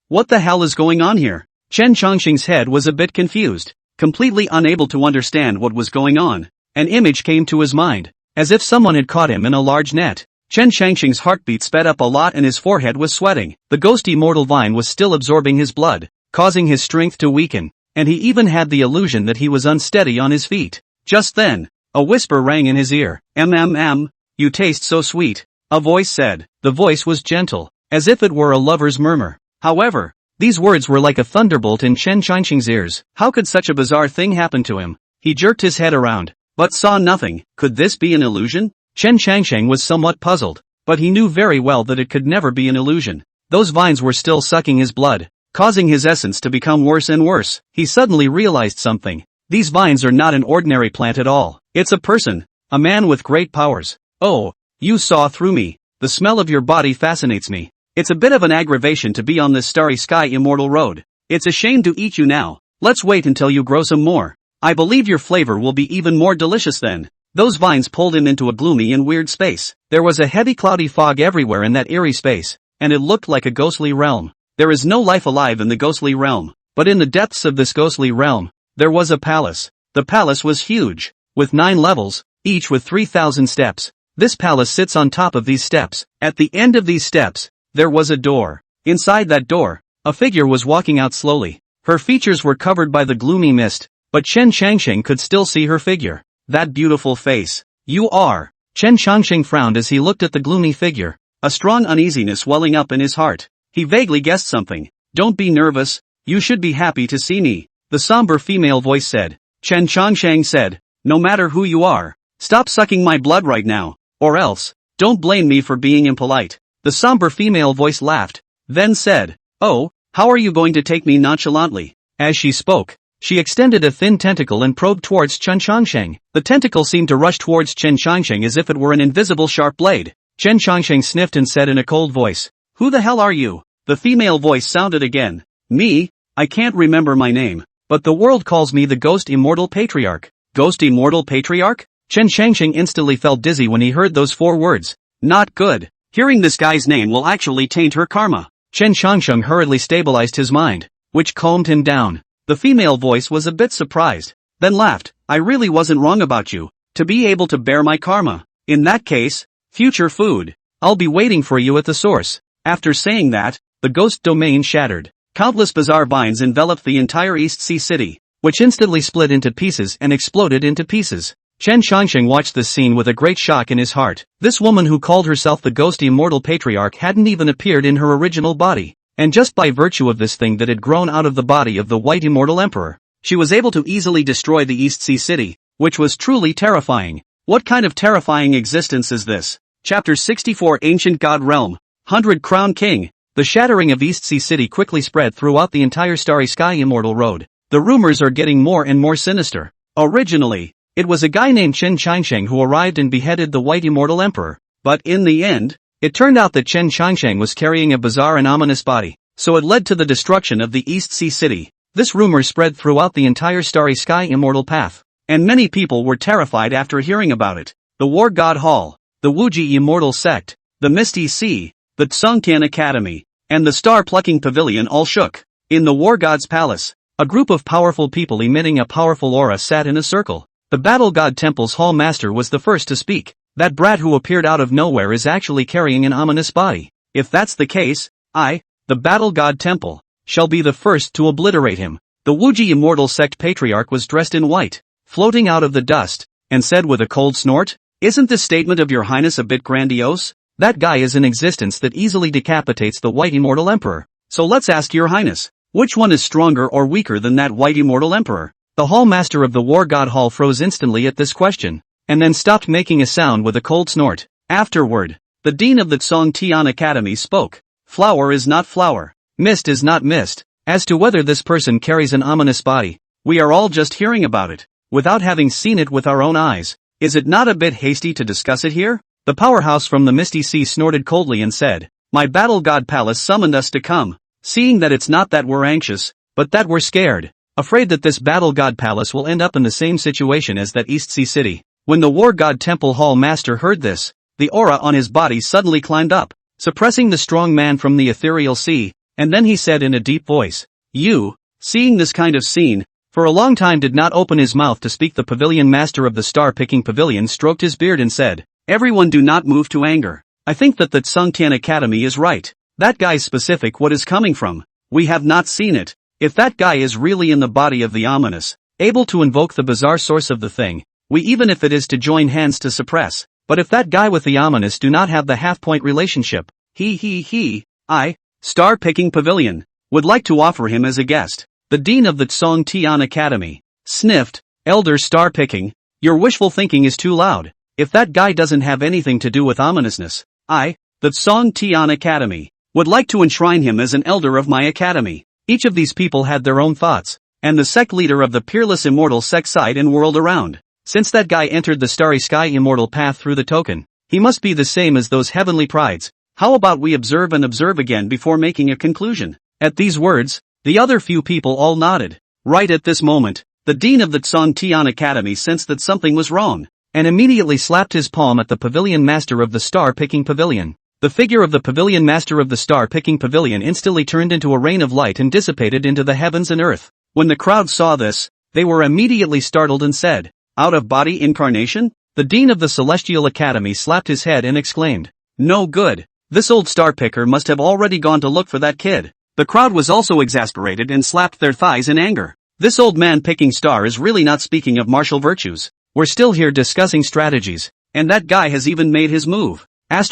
What the hell is going on here? Chen Changsheng's head was a bit confused, completely unable to understand what was going on. An image came to his mind, as if someone had caught him in a large net. Chen Changsheng's heartbeat sped up a lot and his forehead was sweating. The ghostly mortal vine was still absorbing his blood, causing his strength to weaken, and he even had the illusion that he was unsteady on his feet. Just then, a whisper rang in his ear. You taste so sweet, a voice said. The voice was gentle, as if it were a lover's murmur. However, these words were like a thunderbolt in Chen Changsheng's ears. How could such a bizarre thing happen to him? He jerked his head around, but saw nothing. Could this be an illusion? Chen Changsheng was somewhat puzzled, but he knew very well that it could never be an illusion. Those vines were still sucking his blood, causing his essence to become worse and worse. He suddenly realized something. These vines are not an ordinary plant at all. It's a person, a man with great powers. Oh, you saw through me. The smell of your body fascinates me. It's a bit of an aggravation to be on this starry sky immortal road. It's a shame to eat you now. Let's wait until you grow some more. I believe your flavor will be even more delicious then. Those vines pulled him into a gloomy and weird space. There was a heavy cloudy fog everywhere in that eerie space, and it looked like a ghostly realm. There is no life alive in the ghostly realm, but in the depths of this ghostly realm, there was a palace. The palace was huge, with 9 levels, each with 3,000 steps. This palace sits on top of these steps. At the end of these steps, there was a door. Inside that door, a figure was walking out slowly. Her features were covered by the gloomy mist, but Chen Changsheng could still see her figure. That beautiful face. You are. Chen Changsheng frowned as he looked at the gloomy figure, a strong uneasiness welling up in his heart. He vaguely guessed something. Don't be nervous, you should be happy to see me, the somber female voice said. Chen Changsheng said, no matter who you are, stop sucking my blood right now, or else, don't blame me for being impolite. The somber female voice laughed, then said, oh, how are you going to take me nonchalantly? As she spoke, she extended a thin tentacle and probed towards Chen Changsheng. The tentacle seemed to rush towards Chen Changsheng as if it were an invisible sharp blade. Chen Changsheng sniffed and said in a cold voice, who the hell are you? The female voice sounded again. Me? I can't remember my name, but the world calls me the Ghost Immortal Patriarch. Ghost Immortal Patriarch? Chen Changsheng instantly felt dizzy when he heard those 4 words. Not good. Hearing this guy's name will actually taint her karma. Chen Changsheng hurriedly stabilized his mind, which calmed him down. The female voice was a bit surprised, then laughed. I really wasn't wrong about you, to be able to bear my karma. In that case, future food. I'll be waiting for you at the source. After saying that, the ghost domain shattered. Countless bizarre vines enveloped the entire East Sea city, which instantly split into pieces and exploded into pieces. Chen Changsheng watched this scene with a great shock in his heart. This woman who called herself the Ghost Immortal Patriarch hadn't even appeared in her original body, and just by virtue of this thing that had grown out of the body of the White Immortal Emperor, she was able to easily destroy the East Sea city, which was truly terrifying. What kind of terrifying existence is this? Chapter 64 Ancient God Realm, 100 Crown King. The shattering of East Sea city quickly spread throughout the entire Starry Sky Immortal Road. The rumors are getting more and more sinister. Originally, it was a guy named Chen Changsheng who arrived and beheaded the White Immortal Emperor, but in the end, it turned out that Chen Changsheng was carrying a bizarre and ominous body, so it led to the destruction of the East Sea city. This rumor spread throughout the entire Starry Sky Immortal path, and many people were terrified after hearing about it. The War God Hall, the Wuji Immortal Sect, the Misty Sea, the Tsungtian Academy, and the Star-Plucking Pavilion all shook. In the War God's Palace, a group of powerful people emitting a powerful aura sat in a circle. The Battle God Temple's Hall Master was the first to speak. That brat who appeared out of nowhere is actually carrying an ominous body. If that's the case, I, the Battle God Temple, shall be the first to obliterate him. The Wuji Immortal Sect Patriarch was dressed in white, floating out of the dust, and said with a cold snort, isn't this statement of your highness a bit grandiose? That guy is an existence that easily decapitates the White Immortal Emperor. So let's ask your highness, which one is stronger or weaker than that White Immortal Emperor? The Hall Master of the War God Hall froze instantly at this question, and then stopped making a sound with a cold snort. Afterward, the Dean of the Tsungtian Academy spoke. Flower is not flower. Mist is not mist. As to whether this person carries an ominous body, we are all just hearing about it. without having seen it with our own eyes. Is it not a bit hasty to discuss it here? The powerhouse from the misty sea snorted coldly and said, my battle god palace summoned us to come. Seeing that it's not that we're anxious, but that we're scared. Afraid that this battle god palace will end up in the same situation as that East Sea city. When the war god temple hall master heard this, the aura on his body suddenly climbed up, suppressing the strong man from the ethereal sea, and then he said in a deep voice, you, seeing this kind of scene, for a long time did not open his mouth to speak. The pavilion master of the star-picking pavilion stroked his beard and said, everyone do not move to anger. I think that the Tsungtian Academy is right. That guy's specific what is coming from. We have not seen it. If that guy is really in the body of the ominous, able to invoke the bizarre source of the thing, we even if it is to join hands to suppress. But if that guy with the ominous do not have the half-point relationship, I, Star-Picking Pavilion, would like to offer him as a guest. The dean of the Tsungtian Academy sniffed, Elder Star-Picking, your wishful thinking is too loud. If that guy doesn't have anything to do with ominousness, I, the Tsungtian Academy, would like to enshrine him as an elder of my academy. Each of these people had their own thoughts, and the sect leader of the peerless immortal sect sighed and whirled around. Since that guy entered the starry sky immortal path through the token, he must be the same as those heavenly prides. How about we observe and observe again before making a conclusion? At these words, the other few people all nodded. Right at this moment, the dean of the Tsungtian Academy sensed that something was wrong, and immediately slapped his palm at the pavilion master of the star-picking pavilion. The figure of the pavilion master of the star-picking pavilion instantly turned into a rain of light and dissipated into the heavens and earth. When the crowd saw this, they were immediately startled and said, out-of-body incarnation? The dean of the Celestial Academy slapped his head and exclaimed, no good. This old star-picker must have already gone to look for that kid. The crowd was also exasperated and slapped their thighs in anger. This old man picking star is really not speaking of martial virtues. We're still here discussing strategies, and that guy has even made his move. Chen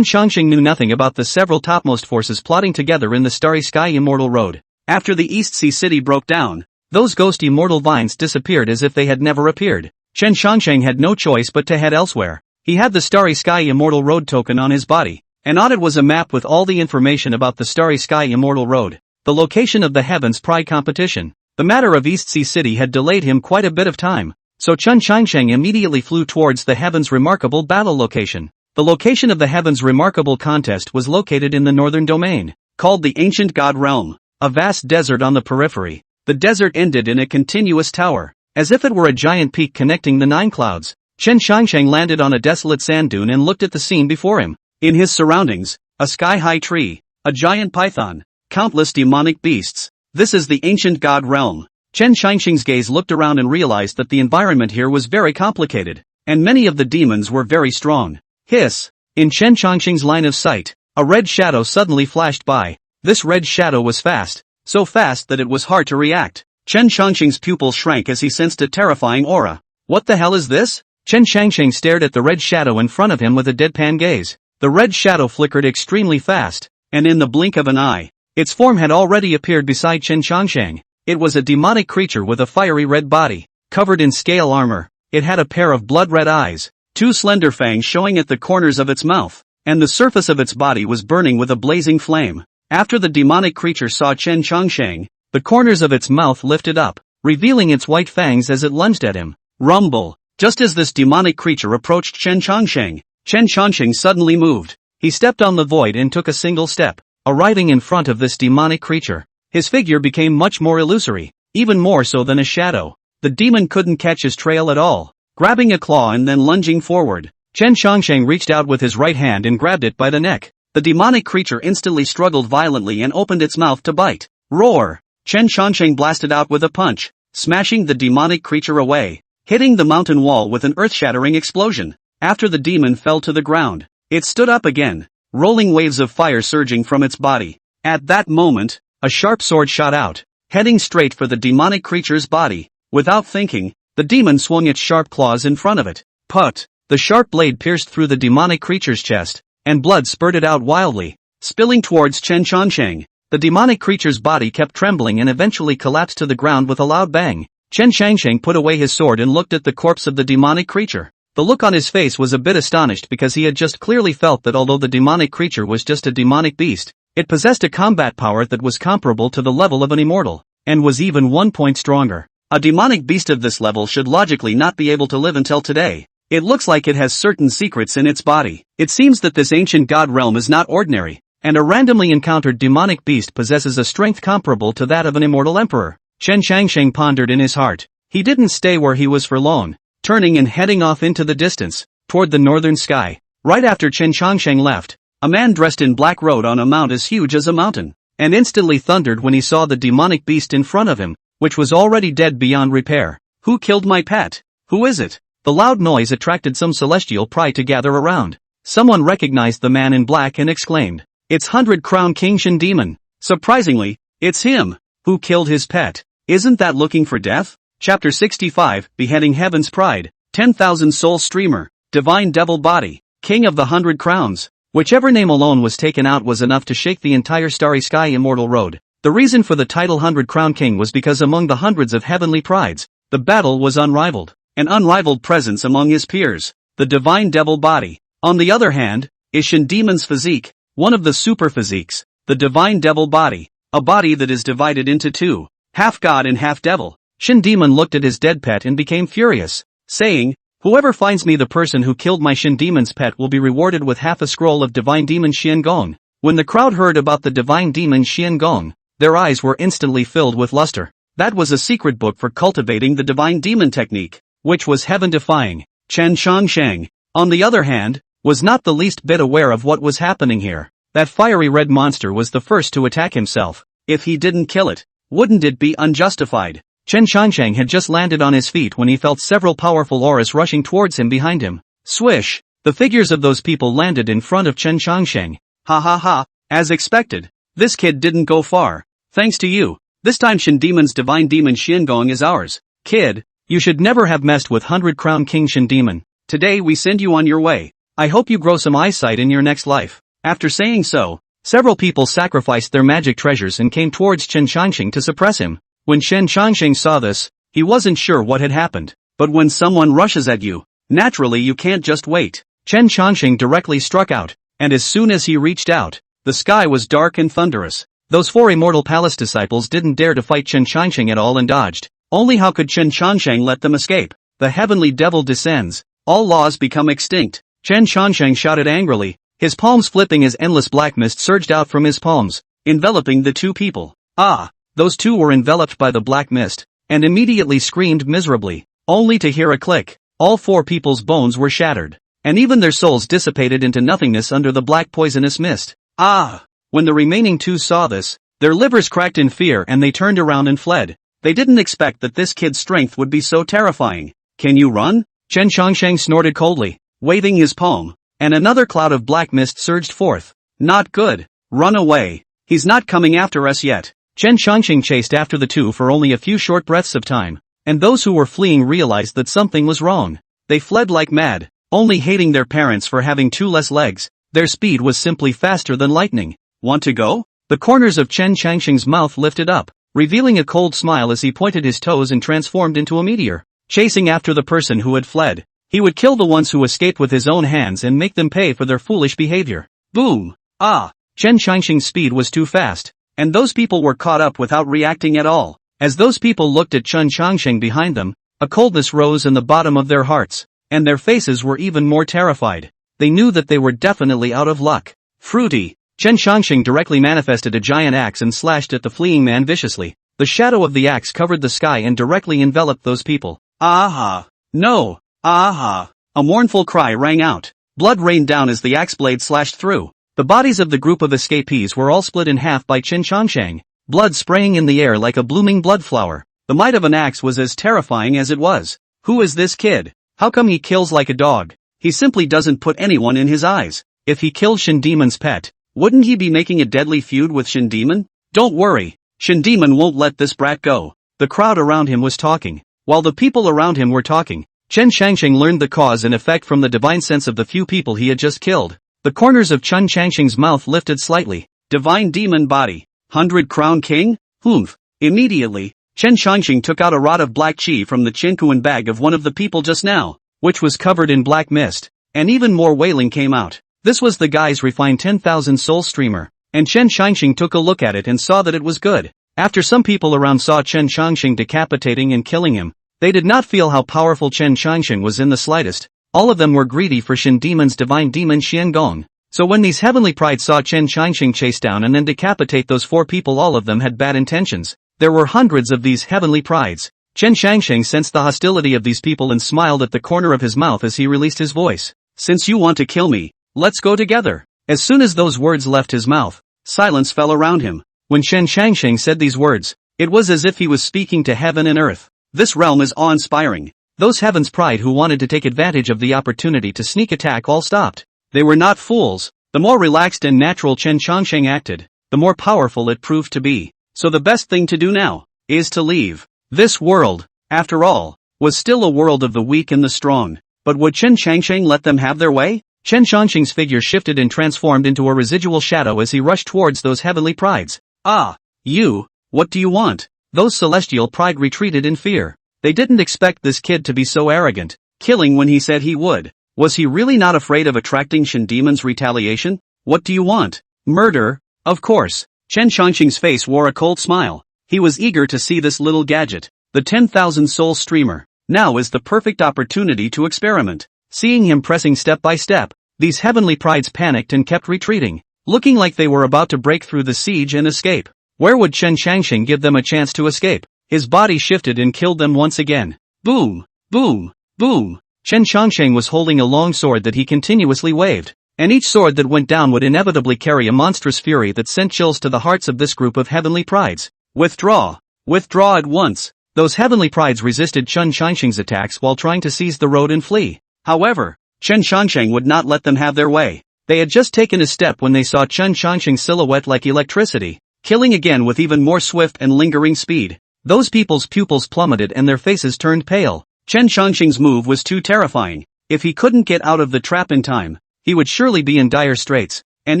Chongqing knew nothing about the several topmost forces plotting together in the starry sky immortal road. After the East Sea city broke down, those ghost immortal vines disappeared as if they had never appeared. Chen Chongqing had no choice but to head elsewhere. He had the starry sky immortal road token on his body, and on it was a map with all the information about the starry sky immortal road, the location of the heavens pride competition. The matter of East Sea city had delayed him quite a bit of time. So Chen Chongqing immediately flew towards the Heaven's Remarkable battle location. The location of the Heaven's Remarkable contest was located in the northern domain, called the Ancient God Realm, a vast desert on the periphery. The desert ended in a continuous tower, as if it were a giant peak connecting the 9 clouds. Chen Chongqing landed on a desolate sand dune and looked at the scene before him. In his surroundings, a sky-high tree, a giant python, countless demonic beasts. This is the Ancient God Realm. Chen Chongqing's gaze looked around and realized that the environment here was very complicated, and many of the demons were very strong. Hiss! In Chen Chongqing's line of sight, a red shadow suddenly flashed by. This red shadow was fast, so fast that it was hard to react. Chen Chongqing's pupils shrank as he sensed a terrifying aura. What the hell is this? Chen Chongqing stared at the red shadow in front of him with a deadpan gaze. The red shadow flickered extremely fast, and in the blink of an eye, its form had already appeared beside Chen Chongqing. It was a demonic creature with a fiery red body, covered in scale armor. It had a pair of blood-red eyes, 2 slender fangs showing at the corners of its mouth, and the surface of its body was burning with a blazing flame. After the demonic creature saw Chen Chongqing, the corners of its mouth lifted up, revealing its white fangs as it lunged at him. Rumble! Just as this demonic creature approached Chen Chongqing suddenly moved. He stepped on the void and took a single step, arriving in front of this demonic creature. His figure became much more illusory, even more so than a shadow. The demon couldn't catch his trail at all. Grabbing a claw and then lunging forward, Chen Chongqing reached out with his right hand and grabbed it by the neck. The demonic creature instantly struggled violently and opened its mouth to bite. Roar! Chen Chongqing blasted out with a punch, smashing the demonic creature away, hitting the mountain wall with an earth-shattering explosion. After the demon fell to the ground, it stood up again, rolling waves of fire surging from its body. At that moment, a sharp sword shot out, heading straight for the demonic creature's body. Without thinking, the demon swung its sharp claws in front of it. Put! The sharp blade pierced through the demonic creature's chest, and blood spurted out wildly, spilling towards Chen Chongqing. The demonic creature's body kept trembling and eventually collapsed to the ground with a loud bang. Chen Chongqing put away his sword and looked at the corpse of the demonic creature. The look on his face was a bit astonished because he had just clearly felt that although the demonic creature was just a demonic beast, it possessed a combat power that was comparable to the level of an immortal, and was even 1 point stronger. A demonic beast of this level should logically not be able to live until today. It looks like it has certain secrets in its body. It seems that this ancient god realm is not ordinary, and a randomly encountered demonic beast possesses a strength comparable to that of an immortal emperor. Chen Changsheng pondered in his heart. He didn't stay where he was for long, turning and heading off into the distance, toward the northern sky. Right after Chen Changsheng left, a man dressed in black rode on a mount as huge as a mountain, and instantly thundered when he saw the demonic beast in front of him, which was already dead beyond repair. Who killed my pet? Who is it? The loud noise attracted some celestial pride to gather around. Someone recognized the man in black and exclaimed, "It's 100-crown King Shin Demon." Surprisingly, it's him. Who killed his pet? Isn't that looking for death? Chapter 65, Beheading Heaven's Pride, 10,000 Soul Streamer, Divine Devil Body, King of the 100 Crowns. Whichever name alone was taken out was enough to shake the entire starry sky immortal road. The reason for the title 100 Crown King was because among the hundreds of heavenly prides, the battle was unrivaled. An unrivaled presence among his peers. The Divine Devil Body, on the other hand, is Shin Demon's physique, one of the super physiques. The Divine Devil Body, a body that is divided into two, half god and half devil. Shin Demon looked at his dead pet and became furious, saying, "Whoever finds me the person who killed my Shin Demon's pet will be rewarded with half a scroll of Divine Demon Xian Gong." When the crowd heard about the Divine Demon Xian Gong, their eyes were instantly filled with luster. That was a secret book for cultivating the Divine Demon technique, which was heaven-defying. Chen Changsheng, on the other hand, was not the least bit aware of what was happening here. That fiery red monster was the first to attack himself. If he didn't kill it, wouldn't it be unjustified? Chen Changsheng had just landed on his feet when he felt several powerful auras rushing towards him behind him. Swish! The figures of those people landed in front of Chen Changsheng. Ha ha ha, as expected. This kid didn't go far. Thanks to you. This time Shin Demon's Divine Demon Xiangong is ours. Kid, you should never have messed with 100 Crown King Shin Demon. Today we send you on your way. I hope you grow some eyesight in your next life. After saying so, several people sacrificed their magic treasures and came towards Chen Changsheng to suppress him. When Chen Changsheng saw this, he wasn't sure what had happened. But when someone rushes at you, naturally you can't just wait. Chen Changsheng directly struck out, and as soon as he reached out, the sky was dark and thunderous. Those four immortal palace disciples didn't dare to fight Chen Changsheng at all and dodged. Only how could Chen Changsheng let them escape? The heavenly devil descends. All laws become extinct. Chen Changsheng shouted angrily, his palms flipping as endless black mist surged out from his palms, enveloping the two people. Ah! Those two were enveloped by the black mist, and immediately screamed miserably, only to hear a click. All four people's bones were shattered, and even their souls dissipated into nothingness under the black poisonous mist. Ah! When the remaining two saw this, their livers cracked in fear and they turned around and fled. They didn't expect that this kid's strength would be so terrifying. Can you run? Chen Changsheng snorted coldly, waving his palm, and another cloud of black mist surged forth. Not good. Run away. He's not coming after us yet. Chen Changsheng chased after the two for only a few short breaths of time, and those who were fleeing realized that something was wrong. They fled like mad, only hating their parents for having two less legs. Their speed was simply faster than lightning. Want to go? The corners of Chen Changsheng's mouth lifted up, revealing a cold smile as he pointed his toes and transformed into a meteor. Chasing after the person who had fled, he would kill the ones who escaped with his own hands and make them pay for their foolish behavior. Boom! Ah! Chen Changsheng's speed was too fast, and those people were caught up without reacting at all. As those people looked at Chen Changsheng behind them, a coldness rose in the bottom of their hearts, and their faces were even more terrified. They knew that they were definitely out of luck. Fruity! Chen Changsheng directly manifested a giant axe and slashed at the fleeing man viciously. The shadow of the axe covered the sky and directly enveloped those people. Aha! No! Aha! A mournful cry rang out. Blood rained down as the axe blade slashed through. The bodies of the group of escapees were all split in half by Chen Changsheng, blood spraying in the air like a blooming blood flower. The might of an axe was as terrifying as it was. Who is this kid? How come he kills like a dog? He simply doesn't put anyone in his eyes. If he killed Shin Demon's pet, wouldn't he be making a deadly feud with Shin Demon? Don't worry, Shin Demon won't let this brat go. The crowd around him was talking. While the people around him were talking, Chen Changsheng learned the cause and effect from the divine sense of the few people he had just killed. The corners of Chen Changsheng's mouth lifted slightly. Divine Demon Body. 100 Crown King? Humph. Immediately, Chen Changsheng took out a rod of black chi from the Chinkuan bag of one of the people just now, which was covered in black mist, and even more wailing came out. This was the guy's refined 10,000 soul streamer, and Chen Changsheng took a look at it and saw that it was good. After some people around saw Chen Changsheng decapitating and killing him, they did not feel how powerful Chen Changsheng was in the slightest. All of them were greedy for Shen Demon's divine demon Xian Gong. So when these heavenly prides saw Chen Changsheng chase down and then decapitate those 4 people, all of them had bad intentions. There were hundreds of these heavenly prides. Chen Changsheng sensed the hostility of these people and smiled at the corner of his mouth as he released his voice. Since you want to kill me, let's go together. As soon as those words left his mouth, silence fell around him. When Chen Changsheng said these words, it was as if he was speaking to heaven and earth. This realm is awe-inspiring. Those heaven's pride who wanted to take advantage of the opportunity to sneak attack all stopped. They were not fools. The more relaxed and natural Chen Changsheng acted, the more powerful it proved to be. So the best thing to do now is to leave. This world, after all, was still a world of the weak and the strong. But would Chen Changsheng let them have their way? Chen Changsheng's figure shifted and transformed into a residual shadow as he rushed towards those heavenly prides. Ah, you, what do you want? Those celestial pride retreated in fear. They didn't expect this kid to be so arrogant, killing when he said he would. Was he really not afraid of attracting Shen Demon's retaliation? What do you want? Murder? Of course. Chen Changsheng's face wore a cold smile. He was eager to see this little gadget, the 10,000 soul streamer. Now is the perfect opportunity to experiment. Seeing him pressing step by step, these heavenly prides panicked and kept retreating, looking like they were about to break through the siege and escape. Where would Chen Changsheng give them a chance to escape? His body shifted and killed them once again. Boom! Boom! Boom! Chen Changsheng was holding a long sword that he continuously waved, and each sword that went down would inevitably carry a monstrous fury that sent chills to the hearts of this group of heavenly prides. Withdraw! Withdraw at once! Those heavenly prides resisted Chen Changsheng's attacks while trying to seize the road and flee. However, Chen Changsheng would not let them have their way. They had just taken a step when they saw Chen Changsheng's silhouette like electricity, killing again with even more swift and lingering speed. Those people's pupils plummeted and their faces turned pale. Chen Changsheng's move was too terrifying. If he couldn't get out of the trap in time, he would surely be in dire straits, and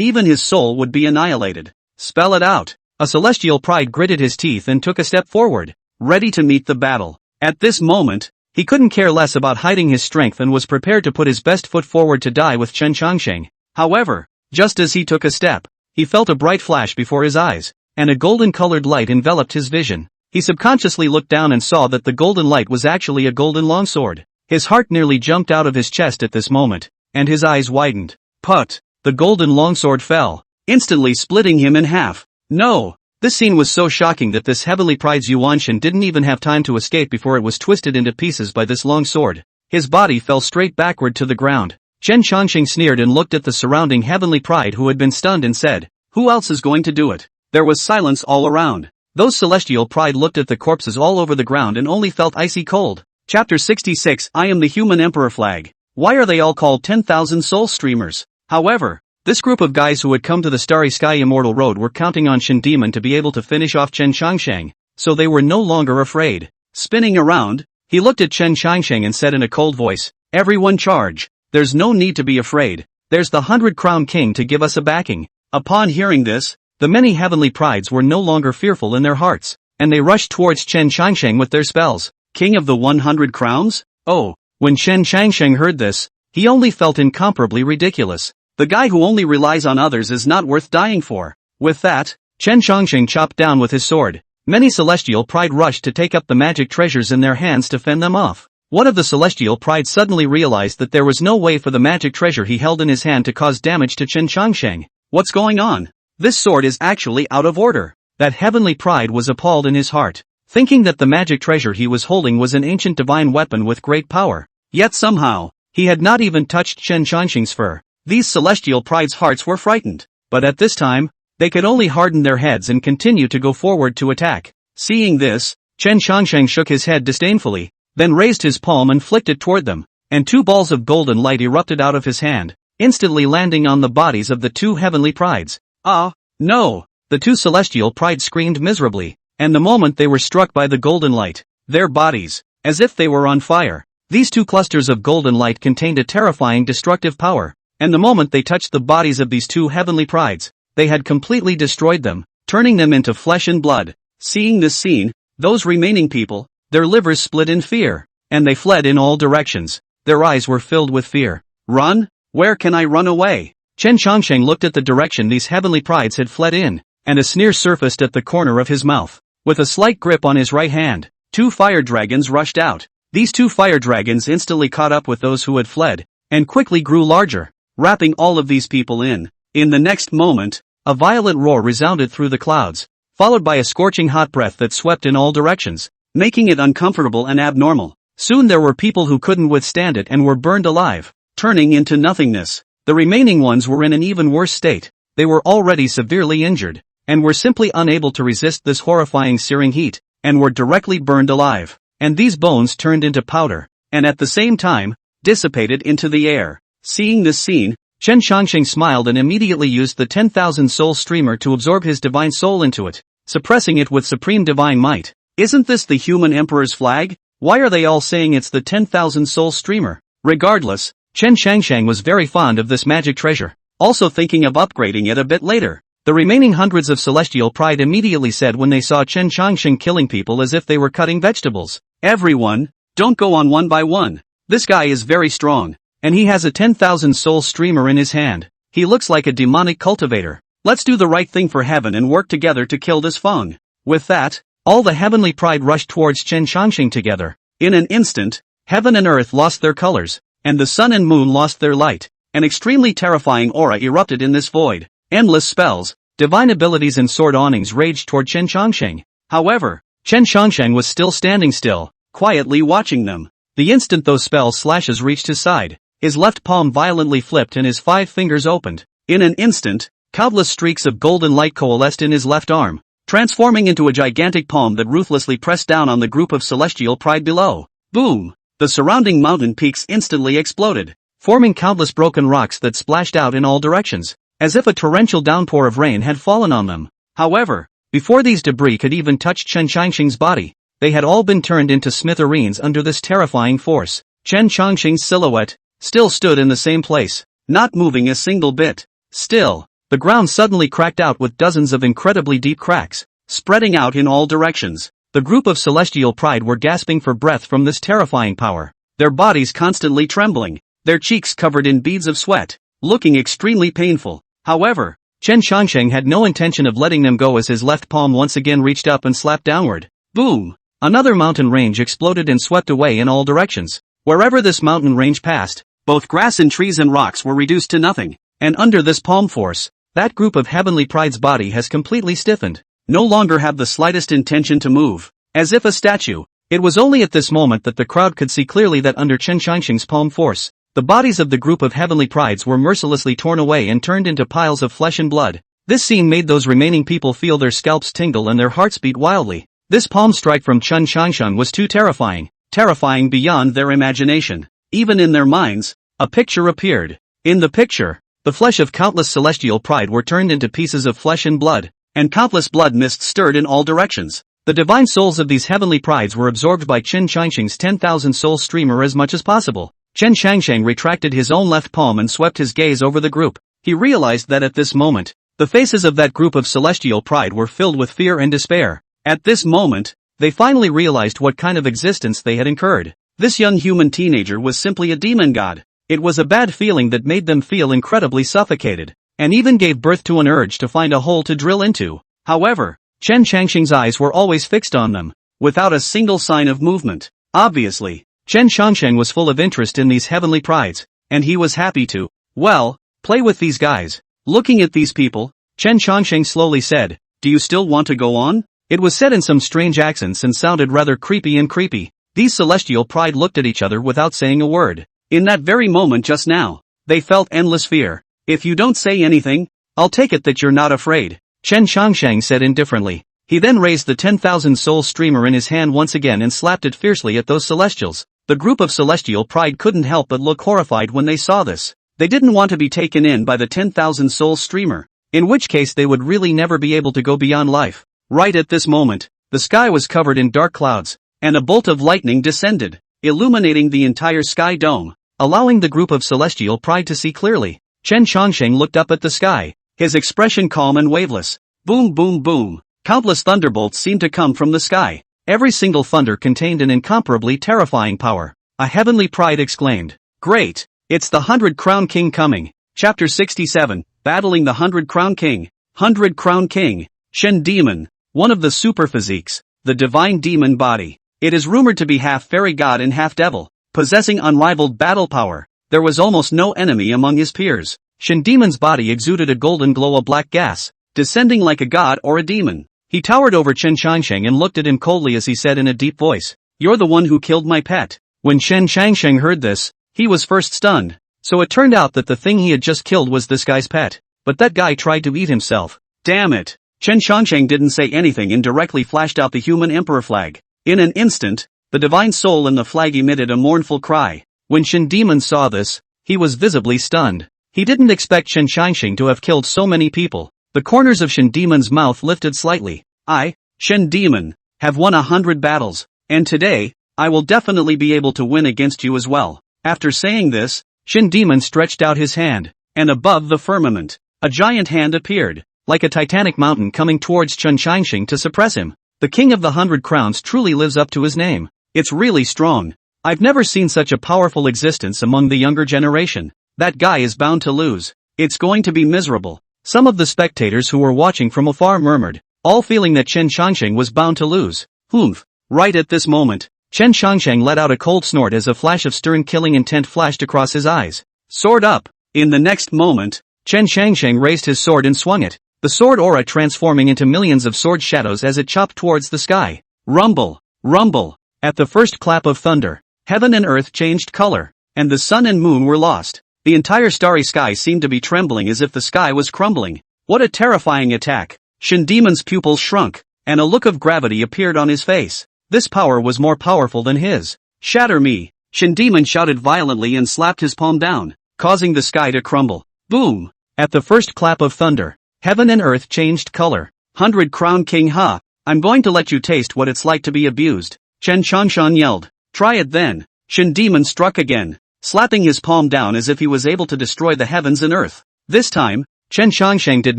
even his soul would be annihilated. Spell it out. A celestial pride gritted his teeth and took a step forward, ready to meet the battle. At this moment, he couldn't care less about hiding his strength and was prepared to put his best foot forward to die with Chen Changsheng. However, just as he took a step, he felt a bright flash before his eyes, and a golden-colored light enveloped his vision. He subconsciously looked down and saw that the golden light was actually a golden longsword. His heart nearly jumped out of his chest at this moment, and his eyes widened. Put! The golden longsword fell, instantly splitting him in half. No! This scene was so shocking that this heavenly pride's Yuanshan didn't even have time to escape before it was twisted into pieces by this long sword. His body fell straight backward to the ground. Chen Changsheng sneered and looked at the surrounding heavenly pride who had been stunned and said, "Who else is going to do it?" There was silence all around. Those celestial pride looked at the corpses all over the ground and only felt icy cold. Chapter 66 I am the human emperor flag. Why are they all called 10,000 soul streamers? However, this group of guys who had come to the Starry Sky Immortal Road were counting on Shen Demon to be able to finish off Chen Changsheng, so they were no longer afraid. Spinning around, he looked at Chen Changsheng and said in a cold voice, "Everyone charge. There's no need to be afraid. There's the 100-crown king to give us a backing." Upon hearing this, the many heavenly prides were no longer fearful in their hearts, and they rushed towards Chen Changsheng with their spells. King of the 100 crowns? Oh, when Chen Changsheng heard this, he only felt incomparably ridiculous. The guy who only relies on others is not worth dying for. With that, Chen Changsheng chopped down with his sword. Many celestial pride rushed to take up the magic treasures in their hands to fend them off. One of the celestial pride suddenly realized that there was no way for the magic treasure he held in his hand to cause damage to Chen Changsheng. What's going on? This sword is actually out of order. That heavenly pride was appalled in his heart, thinking that the magic treasure he was holding was an ancient divine weapon with great power. Yet somehow, he had not even touched Chen Changsheng's fur. These celestial pride's hearts were frightened, but at this time, they could only harden their heads and continue to go forward to attack. Seeing this, Chen Changsheng shook his head disdainfully, then raised his palm and flicked it toward them, and 2 balls of golden light erupted out of his hand, instantly landing on the bodies of the 2 heavenly prides. Ah, no! The 2 celestial prides screamed miserably, and the moment they were struck by the golden light, their bodies, as if they were on fire. These 2 clusters of golden light contained a terrifying destructive power. And the moment they touched the bodies of these 2 heavenly prides, they had completely destroyed them, turning them into flesh and blood. Seeing this scene, those remaining people, their livers split in fear, and they fled in all directions. Their eyes were filled with fear. Run? Where can I run away? Chen Changsheng looked at the direction these heavenly prides had fled in, and a sneer surfaced at the corner of his mouth. With a slight grip on his right hand, 2 fire dragons rushed out. These 2 fire dragons instantly caught up with those who had fled, and quickly grew larger, wrapping all of these people in. In the next moment, a violent roar resounded through the clouds, followed by a scorching hot breath that swept in all directions, making it uncomfortable and abnormal. Soon there were people who couldn't withstand it and were burned alive, turning into nothingness. The remaining ones were in an even worse state. They were already severely injured, and were simply unable to resist this horrifying searing heat, and were directly burned alive. And these bones turned into powder, and at the same time, dissipated into the air. Seeing this scene, Chen Changxing smiled and immediately used the 10,000 soul streamer to absorb his divine soul into it, suppressing it with supreme divine might. Isn't this the human emperor's flag? Why are they all saying it's the 10,000 soul streamer? Regardless, Chen Changxing was very fond of this magic treasure, also thinking of upgrading it a bit later. The remaining hundreds of celestial pride immediately said when they saw Chen Changxing killing people as if they were cutting vegetables. Everyone, don't go on one by one. This guy is very strong, and he has a 10,000 soul streamer in his hand. He looks like a demonic cultivator. Let's do the right thing for heaven and work together to kill this Feng. With that, all the heavenly pride rushed towards Chen Changxing together. In an instant, heaven and earth lost their colors, and the sun and moon lost their light. An extremely terrifying aura erupted in this void. Endless spells, divine abilities and sword awnings raged toward Chen Changxing. However, Chen Changxing was still standing still, quietly watching them. The instant those spell slashes reached his side, his left palm violently flipped and his 5 fingers opened. In an instant, countless streaks of golden light coalesced in his left arm, transforming into a gigantic palm that ruthlessly pressed down on the group of celestial pride below. Boom! The surrounding mountain peaks instantly exploded, forming countless broken rocks that splashed out in all directions, as if a torrential downpour of rain had fallen on them. However, before these debris could even touch Chen Changxing's body, they had all been turned into smithereens under this terrifying force. Chen Changxing's silhouette still stood in the same place, not moving a single bit. Still, the ground suddenly cracked out with dozens of incredibly deep cracks, spreading out in all directions. The group of celestial pride were gasping for breath from this terrifying power, their bodies constantly trembling, their cheeks covered in beads of sweat, looking extremely painful. However, Chen Changxing had no intention of letting them go as his left palm once again reached up and slapped downward. Boom! Another mountain range exploded and swept away in all directions. Wherever this mountain range passed, both grass and trees and rocks were reduced to nothing, and under this palm force, that group of heavenly pride's body has completely stiffened, no longer have the slightest intention to move, as if a statue. It was only at this moment that the crowd could see clearly that under Chen Changxing's palm force, the bodies of the group of heavenly prides were mercilessly torn away and turned into piles of flesh and blood. This scene made those remaining people feel their scalps tingle and their hearts beat wildly. This palm strike from Chen Changxing was too terrifying beyond their imagination. Even in their minds, a picture appeared. In the picture, the flesh of countless celestial pride were turned into pieces of flesh and blood, and countless blood mists stirred in all directions. The divine souls of these heavenly prides were absorbed by Chen Changxing's 10,000 soul streamer as much as possible. Chen Changxing retracted his own left palm and swept his gaze over the group. He realized that at this moment, the faces of that group of celestial pride were filled with fear and despair. At this moment, they finally realized what kind of existence they had incurred. This young human teenager was simply a demon god. It was a bad feeling that made them feel incredibly suffocated, and even gave birth to an urge to find a hole to drill into. However, Chen Changxing's eyes were always fixed on them, without a single sign of movement. Obviously, Chen Changxing was full of interest in these heavenly prides, and he was happy to, well, play with these guys. Looking at these people, Chen Changxing slowly said, "Do you still want to go on?" It was said in some strange accents and sounded rather creepy. These celestial pride looked at each other without saying a word. In that very moment just now, they felt endless fear. "If you don't say anything, I'll take it that you're not afraid," Chen Changxing said indifferently. He then raised the 10,000 soul streamer in his hand once again and slapped it fiercely at those celestials. The group of celestial pride couldn't help but look horrified when they saw this. They didn't want to be taken in by the 10,000 soul streamer, in which case they would really never be able to go beyond life. Right at this moment, the sky was covered in dark clouds, and a bolt of lightning descended, illuminating the entire sky dome, allowing the group of celestial pride to see clearly. Chen Changxing looked up at the sky, his expression calm and waveless. Boom boom boom. Countless thunderbolts seemed to come from the sky. Every single thunder contained an incomparably terrifying power. A heavenly pride exclaimed, "Great! It's the 100 Crown King coming." Chapter 67, Battling the 100 Crown King. 100 Crown King, Shen Demon. one of the super physiques, the divine demon body. It is rumored to be half fairy god and half devil, possessing unrivaled battle power. There was almost no enemy among his peers. Shin Demon's body exuded a golden glow of black gas, descending like a god or a demon. He towered over Chen Changsheng and looked at him coldly as he said in a deep voice, "You're the one who killed my pet." When Chen Changsheng heard this, he was first stunned. So it turned out that the thing he had just killed was this guy's pet. But that guy tried to eat himself. Damn it. Chen Changsheng didn't say anything and directly flashed out the human emperor flag. In an instant, the divine soul in the flag emitted a mournful cry. When Shin Demon saw this, he was visibly stunned. He didn't expect Chen Changsheng to have killed so many people. The corners of Shin Demon's mouth lifted slightly. I, Shin Demon, have won 100 battles, and today, I will definitely be able to win against you as well. After saying this, Shin Demon stretched out his hand, and above the firmament, a giant hand appeared, like a titanic mountain coming towards Chen Changsheng to suppress him. The King of the 100 Crowns truly lives up to his name. It's really strong. I've never seen such a powerful existence among the younger generation. That guy is bound to lose. It's going to be miserable. Some of the spectators who were watching from afar murmured, all feeling that Chen Changsheng was bound to lose. Humph. Right at this moment, Chen Changsheng let out a cold snort as a flash of stern killing intent flashed across his eyes. Sword up. In the next moment, Chen Changsheng raised his sword and swung it, the sword aura transforming into millions of sword shadows as it chopped towards the sky. Rumble, rumble. At the first clap of thunder, heaven and earth changed color, and the sun and moon were lost. The entire starry sky seemed to be trembling as if the sky was crumbling. What a terrifying attack. Shin Demon's pupils shrunk, and a look of gravity appeared on his face. This power was more powerful than his. Shatter me. Shin Demon shouted violently and slapped his palm down, causing the sky to crumble. Boom! At the first clap of thunder, heaven and earth changed color. 100 Crown King ha! I'm going to let you taste what it's like to be abused. Chen Changshan yelled. Try it then. Shin Demon struck again, slapping his palm down as if he was able to destroy the heavens and earth. This time, Chen Changsheng did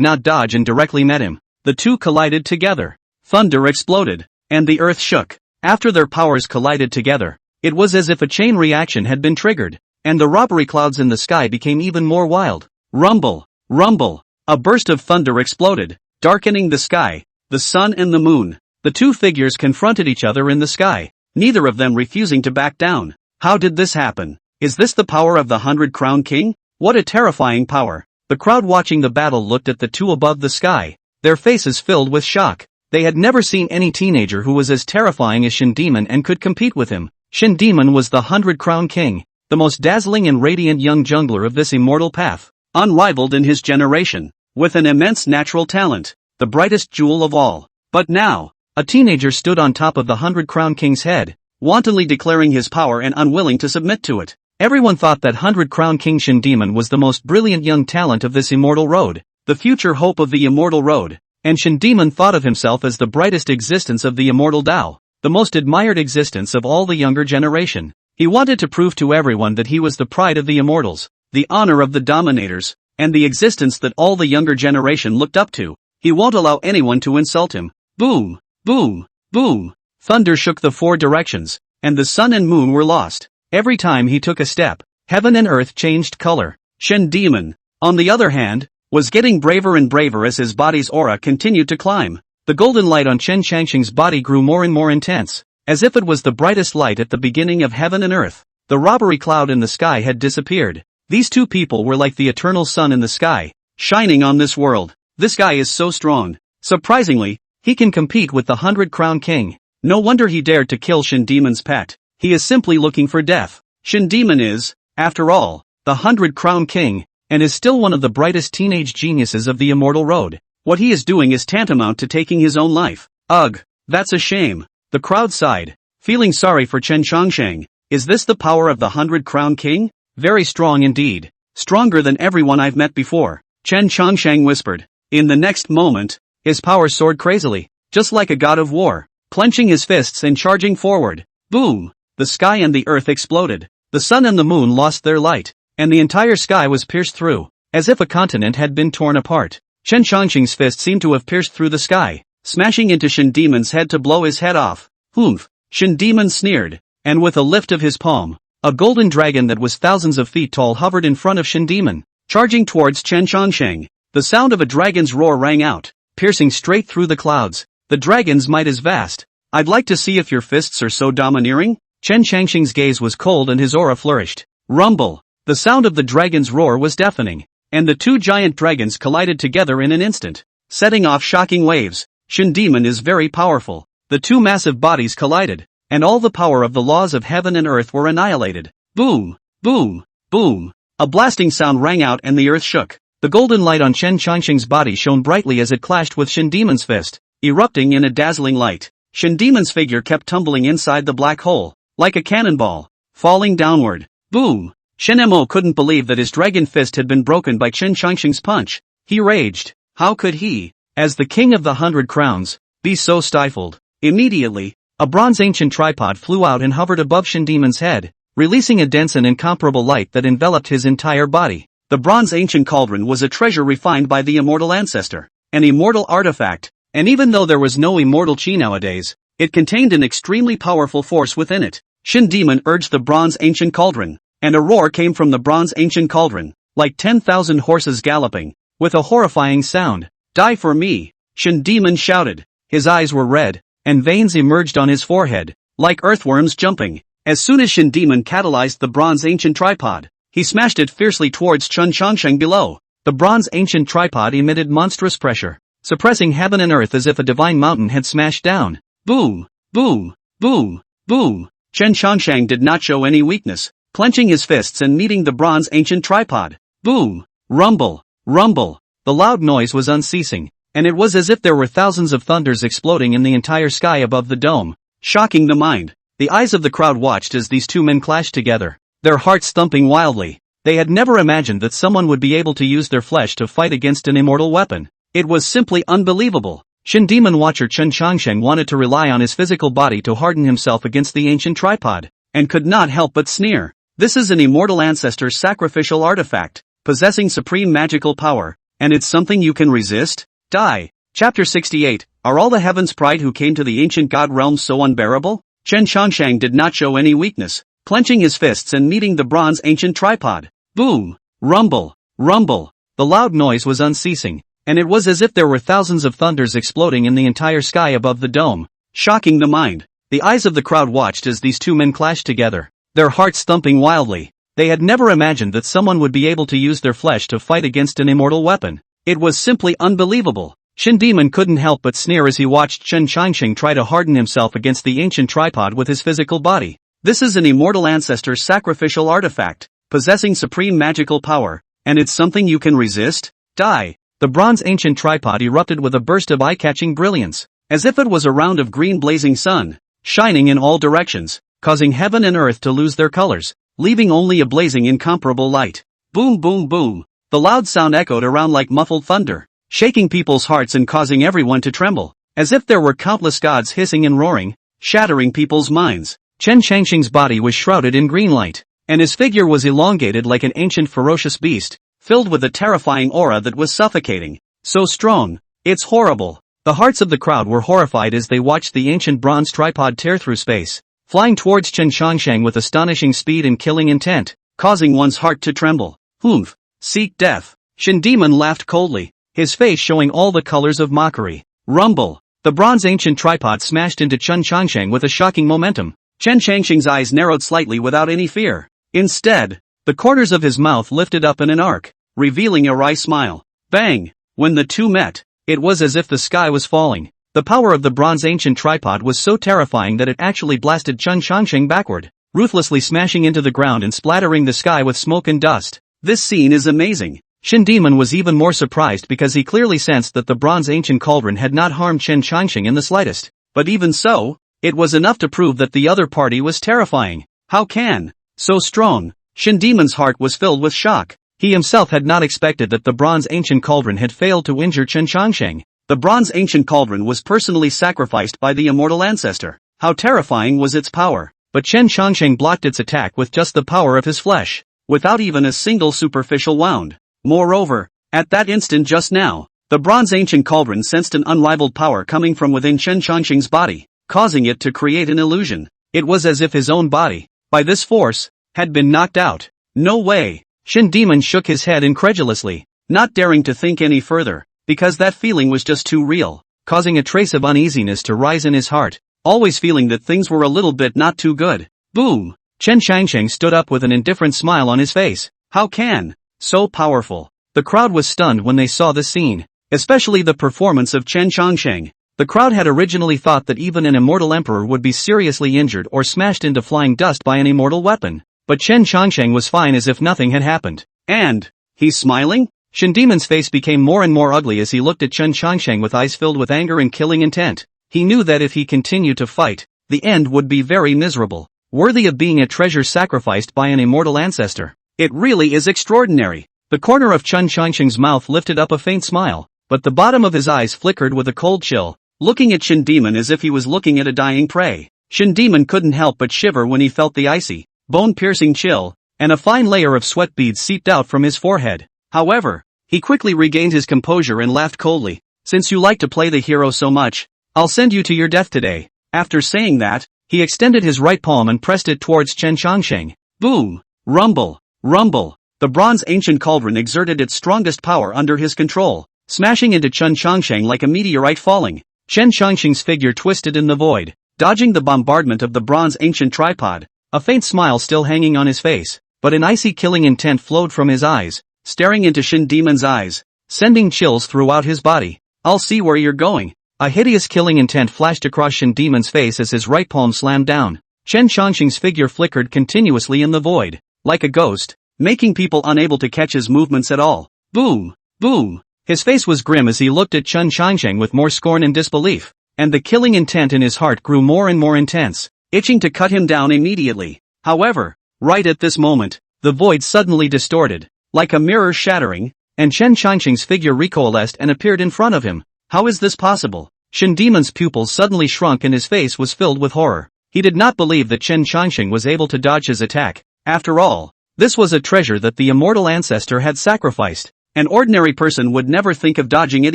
not dodge and directly met him. The two collided together. Thunder exploded, and the earth shook. After their powers collided together, it was as if a chain reaction had been triggered, and the robbery clouds in the sky became even more wild. Rumble, rumble. A burst of thunder exploded, darkening the sky, the sun and the moon. The two figures confronted each other in the sky, neither of them refusing to back down. How did this happen? Is this the power of the 100 Crown King? What a terrifying power. The crowd watching the battle looked at the two above the sky, their faces filled with shock. They had never seen any teenager who was as terrifying as Shin Demon and could compete with him. Shin Demon was the 100 Crown King, the most dazzling and radiant young jungler of this immortal path, unrivaled in his generation, with an immense natural talent, the brightest jewel of all. But now, a teenager stood on top of the 100 Crown King's head, wantonly declaring his power and unwilling to submit to it. Everyone thought that 100 Crown King Shin Demon was the most brilliant young talent of this immortal road, the future hope of the immortal road, and Shin Demon thought of himself as the brightest existence of the immortal Tao, the most admired existence of all the younger generation. He wanted to prove to everyone that he was the pride of the immortals, the honor of the dominators, and the existence that all the younger generation looked up to. He won't allow anyone to insult him. Boom, boom, boom. Thunder shook the four directions, and the sun and moon were lost. Every time he took a step, heaven and earth changed color. Shin Demon, on the other hand, was getting braver and braver as his body's aura continued to climb. The golden light on Chen Changsheng's body grew more and more intense, as if it was the brightest light at the beginning of heaven and earth. The robbery cloud in the sky had disappeared. These two people were like the eternal sun in the sky, shining on this world. This guy is so strong. Surprisingly, he can compete with the 100 Crown King. No wonder he dared to kill Shin Demon's pet. He is simply looking for death. Shin Demon is, after all, the 100 Crown King, and is still one of the brightest teenage geniuses of the immortal road. What he is doing is tantamount to taking his own life. Ugh, that's a shame. The crowd sighed, feeling sorry for Chen Changsheng. Is this the power of the 100 Crown King? Very strong indeed. Stronger than everyone I've met before, Chen Changsheng whispered. In the next moment, his power soared crazily, just like a god of war, clenching his fists and charging forward. Boom! The sky and the earth exploded. The sun and the moon lost their light, and the entire sky was pierced through, as if a continent had been torn apart. Chen Changsheng's fist seemed to have pierced through the sky, smashing into Shin Demon's head to blow his head off. Humph! Shin Demon sneered, and with a lift of his palm, a golden dragon that was thousands of feet tall hovered in front of Shin Demon, charging towards Chen Changsheng. The sound of a dragon's roar rang out, piercing straight through the clouds. The dragon's might is vast. I'd like to see if your fists are so domineering. Chen Changxing's gaze was cold and his aura flourished. Rumble. The sound of the dragon's roar was deafening, and the two giant dragons collided together in an instant, setting off shocking waves. Shin Demon is very powerful. The two massive bodies collided, and all the power of the laws of heaven and earth were annihilated. Boom, boom, boom. A blasting sound rang out and the earth shook. The golden light on Chen Changxing's body shone brightly as it clashed with Shin Demon's fist, erupting in a dazzling light. Shin Demon's figure kept tumbling inside the black hole, like a cannonball, falling downward. Boom! Shen Mo couldn't believe that his dragon fist had been broken by Chen Changxing's punch. He raged. How could he, as the king of the 100 crowns, be so stifled? Immediately, a bronze ancient tripod flew out and hovered above Shin Demon's head, releasing a dense and incomparable light that enveloped his entire body. The bronze ancient cauldron was a treasure refined by the immortal ancestor, an immortal artifact, and even though there was no immortal chi nowadays, it contained an extremely powerful force within it. Shin Demon urged the bronze ancient cauldron, and a roar came from the bronze ancient cauldron, like 10,000 horses galloping, with a horrifying sound. Die for me! Shin Demon shouted. His eyes were red, and veins emerged on his forehead, like earthworms jumping. As soon as Shin Demon catalyzed the bronze ancient tripod, he smashed it fiercely towards Chen Changxing below. The bronze ancient tripod emitted monstrous pressure, suppressing heaven and earth as if a divine mountain had smashed down. Boom! Boom! Boom! Boom! Chen Changxing did not show any weakness, clenching his fists and meeting the bronze ancient tripod. Boom! Rumble! Rumble! The loud noise was unceasing, and it was as if there were thousands of thunders exploding in the entire sky above the dome, shocking the mind. The eyes of the crowd watched as these two men clashed together, their hearts thumping wildly. They had never imagined that someone would be able to use their flesh to fight against an immortal weapon. It was simply unbelievable. Shin Demon watcher Chen Changxing wanted to rely on his physical body to harden himself against the ancient tripod, and could not help but sneer. This is an immortal ancestor's sacrificial artifact, possessing supreme magical power, and it's something you can resist? Die. Chapter 68, Are all the heavens' pride who came to the ancient god realm so unbearable? Chen Changxing did not show any weakness, clenching his fists and meeting the bronze ancient tripod. Boom! Rumble! Rumble! The loud noise was unceasing, and it was as if there were thousands of thunders exploding in the entire sky above the dome, shocking the mind. The eyes of the crowd watched as these two men clashed together, their hearts thumping wildly. They had never imagined that someone would be able to use their flesh to fight against an immortal weapon. It was simply unbelievable. Shin Demon couldn't help but sneer as he watched Chen Changxing try to harden himself against the ancient tripod with his physical body. This is an immortal ancestor's sacrificial artifact, possessing supreme magical power, and it's something you can resist? Die. The bronze ancient tripod erupted with a burst of eye-catching brilliance, as if it was a round of green blazing sun, shining in all directions, causing heaven and earth to lose their colors, leaving only a blazing incomparable light. Boom boom boom. The loud sound echoed around like muffled thunder, shaking people's hearts and causing everyone to tremble, as if there were countless gods hissing and roaring, shattering people's minds. Chen Changxing's body was shrouded in green light, and his figure was elongated like an ancient ferocious beast, filled with a terrifying aura that was suffocating. So strong. It's horrible. The hearts of the crowd were horrified as they watched the ancient bronze tripod tear through space, flying towards Chen Changxing with astonishing speed and killing intent, causing one's heart to tremble. Humph. Seek death. Shin Demon laughed coldly, his face showing all the colors of mockery. Rumble. The bronze ancient tripod smashed into Chen Changxing with a shocking momentum. Chen Changxing's eyes narrowed slightly without any fear. Instead, the corners of his mouth lifted up in an arc, revealing a wry smile. Bang! When the two met, it was as if the sky was falling. The power of the bronze ancient tripod was so terrifying that it actually blasted Chen Changxing backward, ruthlessly smashing into the ground and splattering the sky with smoke and dust. This scene is amazing. Shin Demon was even more surprised because he clearly sensed that the bronze ancient cauldron had not harmed Chen Changxing in the slightest. But even so, it was enough to prove that the other party was terrifying. How can? So strong. Shin Demon's heart was filled with shock. He himself had not expected that the bronze ancient cauldron had failed to injure Chen Changxing. The bronze ancient cauldron was personally sacrificed by the immortal ancestor. How terrifying was its power. But Chen Changxing blocked its attack with just the power of his flesh, without even a single superficial wound. Moreover, at that instant just now, the bronze ancient cauldron sensed an unrivaled power coming from within Chen Changxing's body, causing it to create an illusion. It was as if his own body, by this force, had been knocked out. No way. Shin Demon shook his head incredulously, not daring to think any further, because that feeling was just too real. causing a trace of uneasiness to rise in his heart, always feeling that things were a little bit not too good. Boom! Chen Changsheng stood up with an indifferent smile on his face. How can? So powerful. The crowd was stunned when they saw this scene, especially the performance of Chen Changsheng. The crowd had originally thought that even an immortal emperor would be seriously injured or smashed into flying dust by an immortal weapon. But Chen Changsheng was fine as if nothing had happened. And, he's smiling? Shin Demon's face became more and more ugly as he looked at Chen Changsheng with eyes filled with anger and killing intent. He knew that if he continued to fight, the end would be very miserable, worthy of being a treasure sacrificed by an immortal ancestor. It really is extraordinary. The corner of Chen Changsheng's mouth lifted up a faint smile, but the bottom of his eyes flickered with a cold chill, looking at Shin Demon as if he was looking at a dying prey. Shin Demon couldn't help but shiver when he felt the icy, bone-piercing chill, and a fine layer of sweat beads seeped out from his forehead. However, he quickly regained his composure and laughed coldly. Since you like to play the hero so much, I'll send you to your death today. After saying that, he extended his right palm and pressed it towards Chen Changsheng. Boom! Rumble! Rumble! The bronze ancient cauldron exerted its strongest power under his control, smashing into Chen Changsheng like a meteorite falling. Chen Changsheng's figure twisted in the void, dodging the bombardment of the bronze ancient tripod, a faint smile still hanging on his face, but an icy killing intent flowed from his eyes, staring into Shin Demon's eyes, sending chills throughout his body. I'll see where you're going. A hideous killing intent flashed across Shin Demon's face as his right palm slammed down. Chen Changsheng's figure flickered continuously in the void, like a ghost, making people unable to catch his movements at all. Boom! Boom! His face was grim as he looked at Chen Changsheng with more scorn and disbelief, and the killing intent in his heart grew more and more intense, itching to cut him down immediately. However, right at this moment, the void suddenly distorted, like a mirror shattering, and Chen Changsheng's figure recoalesced and appeared in front of him. How is this possible? Shin Demon's pupils suddenly shrunk and his face was filled with horror. He did not believe that Chen Changsheng was able to dodge his attack. After all, this was a treasure that the immortal ancestor had sacrificed. An ordinary person would never think of dodging it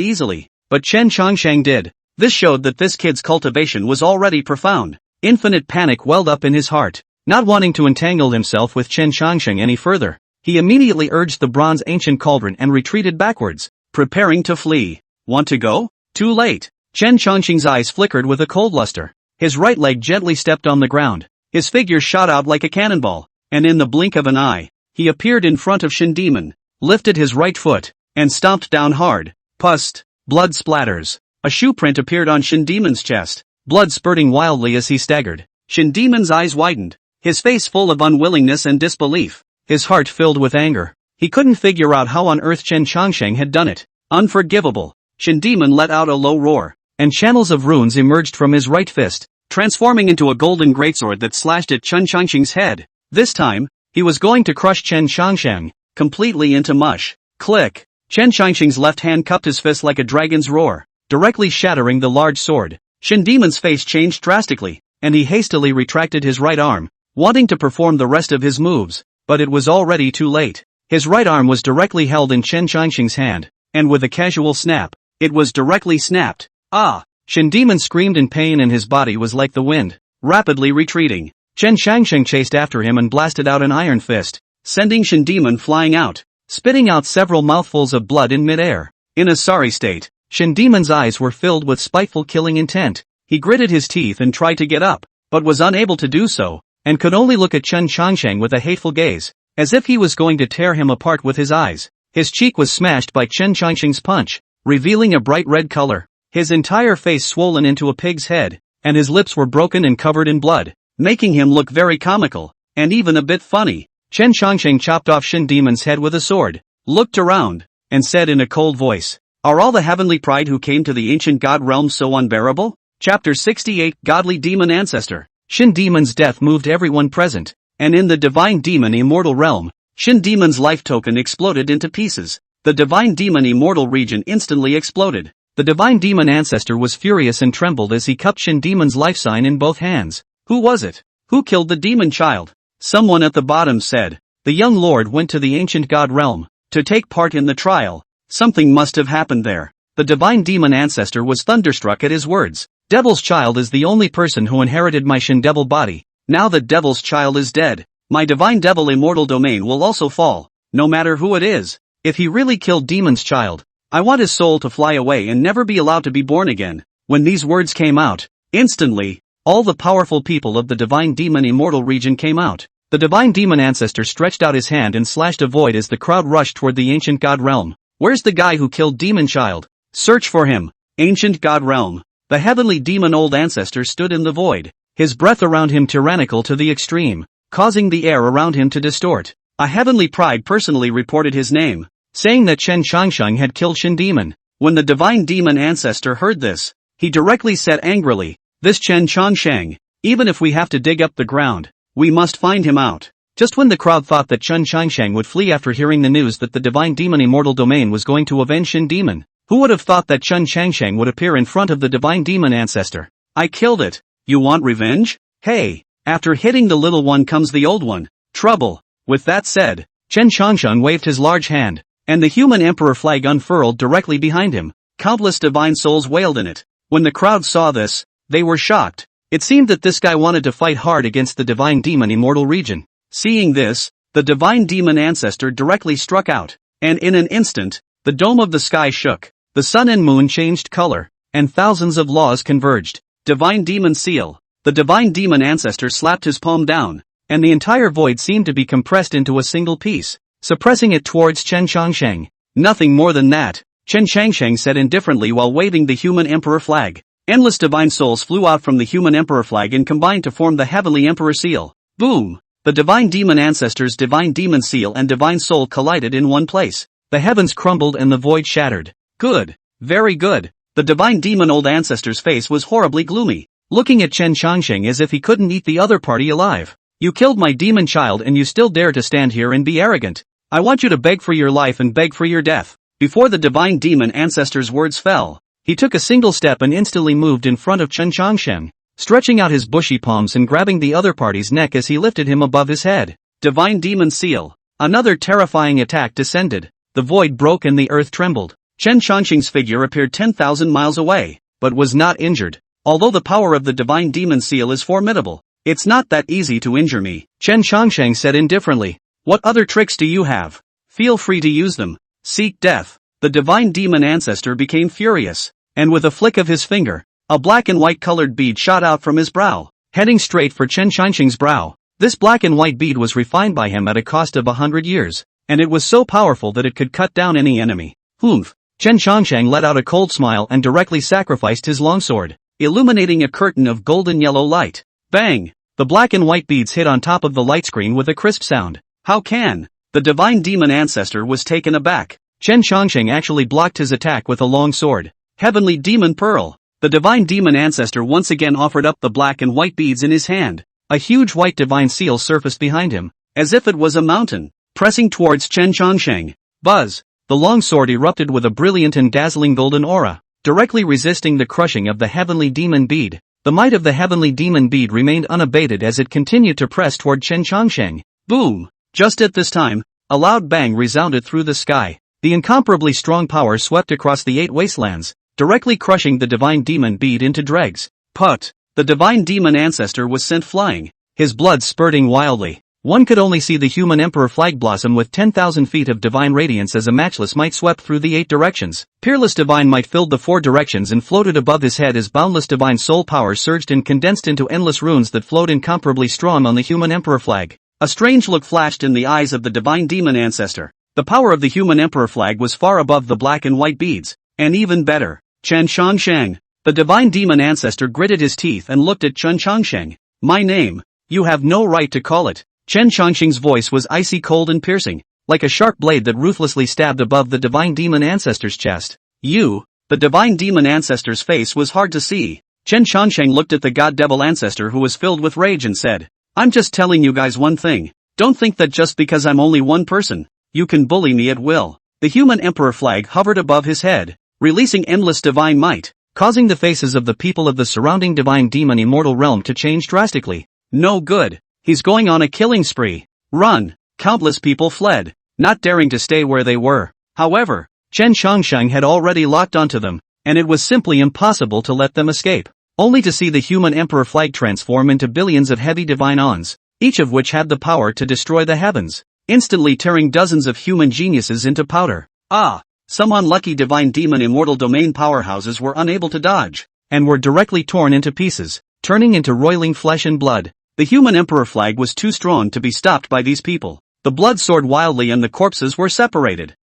easily, but Chen Changsheng did. This showed that this kid's cultivation was already profound. Infinite panic welled up in his heart. Not wanting to entangle himself with Chen Changsheng any further, he immediately urged the bronze ancient cauldron and retreated backwards, preparing to flee. Want to go? Too late. Chen Changsheng's eyes flickered with a cold luster. His right leg gently stepped on the ground. His figure shot out like a cannonball, and in the blink of an eye, he appeared in front of Shin Demon, lifted his right foot, and stomped down hard. Pus, blood splatters. A shoe print appeared on Shin Demon's chest, blood spurting wildly as he staggered. Shin Demon's eyes widened, his face full of unwillingness and disbelief, his heart filled with anger. He couldn't figure out how on earth Chen Changsheng had done it. Unforgivable. Shin Demon let out a low roar, and channels of runes emerged from his right fist, transforming into a golden greatsword that slashed at Chen Changsheng's head. This time, he was going to crush Chen Changsheng completely into mush. Click! Chen Changsheng's left hand cupped his fist like a dragon's roar, directly shattering the large sword. Shin Demon's face changed drastically, and he hastily retracted his right arm, wanting to perform the rest of his moves, but it was already too late. His right arm was directly held in Chen Changsheng's hand, and with a casual snap, it was directly snapped. Ah! Shin Demon screamed in pain and his body was like the wind, rapidly retreating. Chen Changsheng chased after him and blasted out an iron fist, sending Shin Demon flying out, spitting out several mouthfuls of blood in midair. In a sorry state, Shin Demon's eyes were filled with spiteful killing intent. He gritted his teeth and tried to get up, but was unable to do so, and could only look at Chen Changsheng with a hateful gaze, as if he was going to tear him apart with his eyes. His cheek was smashed by Chen Changsheng's punch, revealing a bright red color, his entire face swollen into a pig's head, and his lips were broken and covered in blood, making him look very comical, and even a bit funny. Chen Changsheng chopped off Shin Demon's head with a sword, looked around, and said in a cold voice, "Are all the heavenly pride who came to the ancient god realm so unbearable?" Chapter 68 Godly Demon Ancestor. Shin Demon's death moved everyone present, and in the Divine Demon Immortal Realm, Shin Demon's life token exploded into pieces. The Divine Demon Immortal region instantly exploded. The Divine Demon Ancestor was furious and trembled as he cupped Shin Demon's life sign in both hands. Who was it? Who killed the demon child? Someone at the bottom said. The young lord went to the ancient god realm to take part in the trial. Something must have happened there. The Divine Demon Ancestor was thunderstruck at his words. Devil's child is the only person who inherited my Shin Devil body. Now that Devil's child is dead, my Divine Devil Immortal domain will also fall, no matter who it is. If he really killed Demon's child, I want his soul to fly away and never be allowed to be born again. When these words came out, instantly, all the powerful people of the divine demon immortal region came out. The divine demon ancestor stretched out his hand and slashed a void as the crowd rushed toward the ancient god realm. Where's the guy who killed demon child? Search for him. Ancient god realm. The heavenly demon old ancestor stood in the void, his breath around him tyrannical to the extreme, causing the air around him to distort. A heavenly pride personally reported his name, saying that Chen Changsheng had killed Shin Demon. When the divine demon ancestor heard this, he directly said angrily, "This Chen Changsheng, even if we have to dig up the ground, we must find him out." Just when the crowd thought that Chen Changsheng would flee after hearing the news that the divine demon immortal domain was going to avenge Shin Demon, who would have thought that Chen Changsheng would appear in front of the divine demon ancestor? I killed it. You want revenge? Hey, after hitting the little one comes the old one. Trouble. With that said, Chen Changsheng waved his large hand, and the human emperor flag unfurled directly behind him. Countless divine souls wailed in it. When the crowd saw this, they were shocked. It seemed that this guy wanted to fight hard against the divine demon immortal region. Seeing this, the divine demon ancestor directly struck out, and in an instant, the dome of the sky shook, the sun and moon changed color, and thousands of laws converged. Divine demon seal. The divine demon ancestor slapped his palm down, and the entire void seemed to be compressed into a single piece, suppressing it towards Chen Changsheng. Nothing more than that, Chen Changsheng said indifferently while waving the human emperor flag. Endless divine souls flew out from the human emperor flag and combined to form the heavenly emperor seal. Boom! The divine demon ancestor's divine demon seal and divine soul collided in one place. The heavens crumbled and the void shattered. Good. Very good. The divine demon old ancestor's face was horribly gloomy, looking at Chen Changsheng as if he couldn't eat the other party alive. You killed my demon child and you still dare to stand here and be arrogant. I want you to beg for your life and beg for your death. Before the divine demon ancestor's words fell, he took a single step and instantly moved in front of Chen Changsheng, stretching out his bushy palms and grabbing the other party's neck as he lifted him above his head. Divine demon seal. Another terrifying attack descended. The void broke and the earth trembled. Chen Changsheng's figure appeared 10,000 miles away, but was not injured. Although the power of the divine demon seal is formidable, it's not that easy to injure me, Chen Changsheng said indifferently. What other tricks do you have? Feel free to use them. Seek death. The divine demon ancestor became furious, and with a flick of his finger, a black and white colored bead shot out from his brow, heading straight for Chen Changsheng's brow. This black and white bead was refined by him at a cost of 100 years, and it was so powerful that it could cut down any enemy. Humph! Chen Changsheng let out a cold smile and directly sacrificed his longsword, illuminating a curtain of golden yellow light. Bang! The black and white beads hit on top of the light screen with a crisp sound. How can? The divine demon ancestor was taken aback. Chen Changsheng actually blocked his attack with a long sword. Heavenly demon pearl. The divine demon ancestor once again offered up the black and white beads in his hand. A huge white divine seal surfaced behind him, as if it was a mountain, pressing towards Chen Changsheng. Buzz! The long sword erupted with a brilliant and dazzling golden aura, directly resisting the crushing of the heavenly demon bead. The might of the heavenly demon bead remained unabated as it continued to press toward Chen Changsheng. Boom! Just at this time, a loud bang resounded through the sky. The incomparably strong power swept across the 8 wastelands, directly crushing the divine demon bead into dregs. Put! The divine demon ancestor was sent flying, his blood spurting wildly. One could only see the human emperor flag blossom with 10,000 feet of divine radiance as a matchless might swept through the 8 directions. Peerless divine might filled the 4 directions and floated above his head as boundless divine soul power surged and condensed into endless runes that flowed incomparably strong on the human emperor flag. A strange look flashed in the eyes of the divine demon ancestor. The power of the human emperor flag was far above the black and white beads, and even better, Chen Changsheng. The divine demon ancestor gritted his teeth and looked at Chen Changsheng. My name? You have no right to call it. Chen Changsheng's voice was icy cold and piercing, like a sharp blade that ruthlessly stabbed above the divine demon ancestor's chest. You? The divine demon ancestor's face was hard to see. Chen Changsheng looked at the god devil ancestor who was filled with rage and said, I'm just telling you guys one thing. Don't think that just because I'm only one person, you can bully me at will. The human emperor flag hovered above his head, releasing endless divine might, causing the faces of the people of the surrounding divine demon immortal realm to change drastically. No good. He's going on a killing spree. Run! Countless people fled, not daring to stay where they were. However, Chen Changsheng had already locked onto them, and it was simply impossible to let them escape. Only to see the human emperor flag transform into billions of heavy divine ons, each of which had the power to destroy the heavens, instantly tearing dozens of human geniuses into powder. Ah! some unlucky divine demon immortal domain powerhouses were unable to dodge, and were directly torn into pieces, turning into roiling flesh and blood. The human emperor flag was too strong to be stopped by these people. The blood soared wildly and the corpses were separated.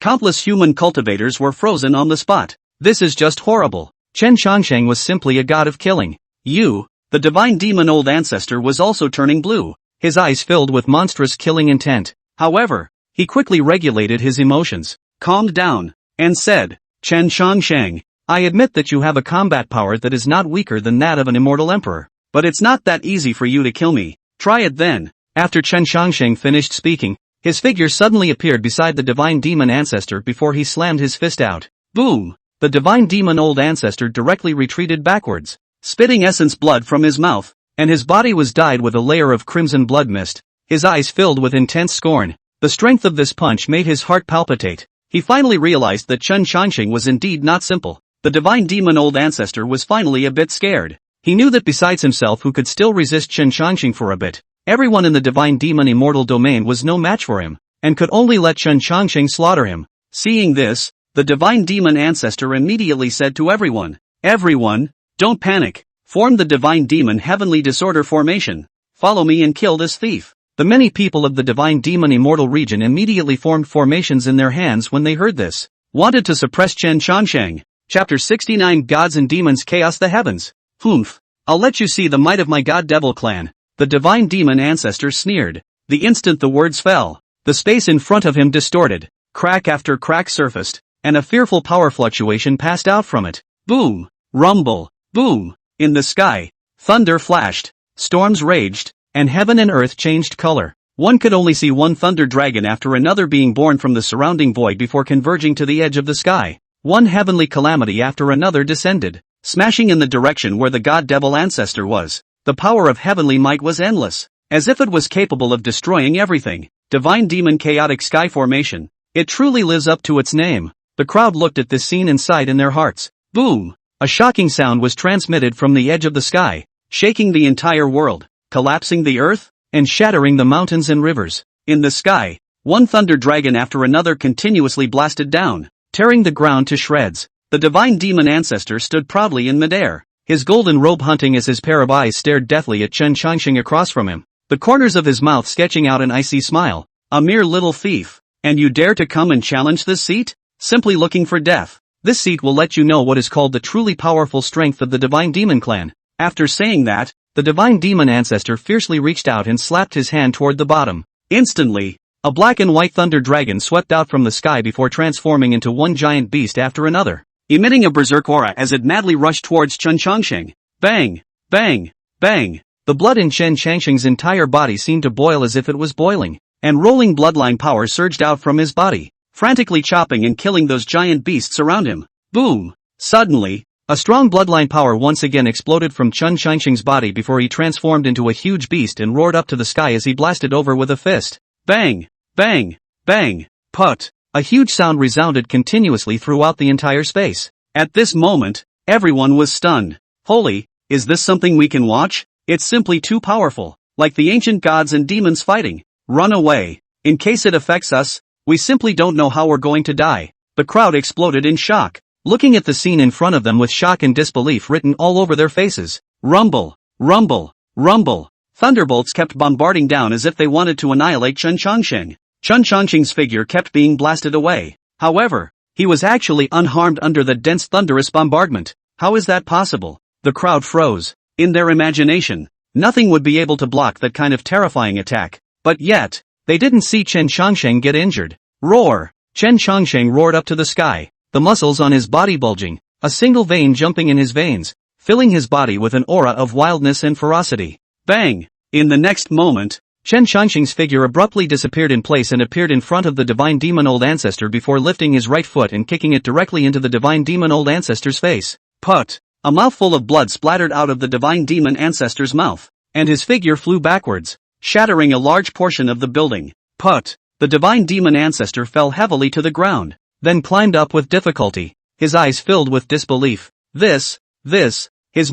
Countless human cultivators were frozen on the spot. This is just horrible. Chen Changsheng was simply a god of killing. The divine demon old ancestor was also turning blue, his eyes filled with monstrous killing intent. However, he quickly regulated his emotions, calmed down, and said, Chen Changsheng, I admit that you have a combat power that is not weaker than that of an immortal emperor, but it's not that easy for you to kill me. Try it then. After Chen Changsheng finished speaking, his figure suddenly appeared beside the divine demon ancestor before he slammed his fist out. Boom! The divine demon old ancestor directly retreated backwards, spitting essence blood from his mouth, and his body was dyed with a layer of crimson blood mist, his eyes filled with intense scorn. The strength of this punch made his heart palpitate. He finally realized that Chen Changsheng was indeed not simple. The divine demon old ancestor was finally a bit scared. He knew that besides himself who could still resist Chen Changsheng for a bit, everyone in the divine demon immortal domain was no match for him, and could only let Chen Changsheng slaughter him. Seeing this, the divine demon ancestor immediately said to everyone, Everyone, don't panic. Form the divine demon heavenly disorder formation. Follow me and kill this thief. The many people of the divine demon immortal region immediately formed formations in their hands when they heard this. Wanted to suppress Chen Changsheng. Chapter 69 Gods and Demons Chaos the Heavens. Humph. I'll let you see the might of my god devil clan. The divine demon ancestor sneered. The instant the words fell, the space in front of him distorted. Crack after crack surfaced, and a fearful power fluctuation passed out from it. Boom. Rumble. Boom. In the sky, thunder flashed, storms raged, and heaven and earth changed color. One could only see one thunder dragon after another being born from the surrounding void before converging to the edge of the sky. One heavenly calamity after another descended, smashing in the direction where the god devil ancestor was. The power of heavenly might was endless, as if it was capable of destroying everything. Divine demon chaotic sky formation. It truly lives up to its name. The crowd looked at this scene and sighed in their hearts. Boom! A shocking sound was transmitted from the edge of the sky, shaking the entire world, collapsing the earth, and shattering the mountains and rivers. In the sky, one thunder dragon after another continuously blasted down, tearing the ground to shreds. The divine demon ancestor stood proudly in midair, his golden robe hunting as his pair of eyes stared deathly at Chen Changsheng across from him, the corners of his mouth sketching out an icy smile. A mere little thief, and you dare to come and challenge this seat? Simply looking for death. This seat will let you know what is called the truly powerful strength of the divine demon clan. After saying that, the divine demon ancestor fiercely reached out and slapped his hand toward the bottom. Instantly, a black and white thunder dragon swept out from the sky before transforming into one giant beast after another, emitting a berserk aura as it madly rushed towards Chen Changsheng. Bang! Bang! Bang! The blood in Chen Changsheng's entire body seemed to boil as if it was boiling, and rolling bloodline power surged out from his body, frantically chopping and killing those giant beasts around him. Boom! Suddenly, a strong bloodline power once again exploded from Chen Changsheng's body before he transformed into a huge beast and roared up to the sky as he blasted over with a fist. Bang! Bang! Bang! Put! A huge sound resounded continuously throughout the entire space. At this moment, everyone was stunned. Holy, is this something we can watch? It's simply too powerful, like the ancient gods and demons fighting. Run away. In case it affects us, we simply don't know how we're going to die. The crowd exploded in shock, looking at the scene in front of them with shock and disbelief written all over their faces. Rumble, rumble, rumble. Thunderbolts kept bombarding down as if they wanted to annihilate Chen Changsheng. Chen Changsheng's figure kept being blasted away. However, he was actually unharmed under the dense thunderous bombardment. How is that possible? The crowd froze. In their imagination, nothing would be able to block that kind of terrifying attack. But yet, they didn't see Chen Changsheng get injured. Roar! Chen Changsheng roared up to the sky, the muscles on his body bulging, a single vein jumping in his veins, filling his body with an aura of wildness and ferocity. Bang! In the next moment, Chen Changsheng's figure abruptly disappeared in place and appeared in front of the divine demon old ancestor before lifting his right foot and kicking it directly into the divine demon old ancestor's face. Put! A mouthful of blood splattered out of the divine demon ancestor's mouth, and his figure flew backwards, shattering a large portion of the building. Put! The divine demon ancestor fell heavily to the ground, then climbed up with difficulty, his eyes filled with disbelief. His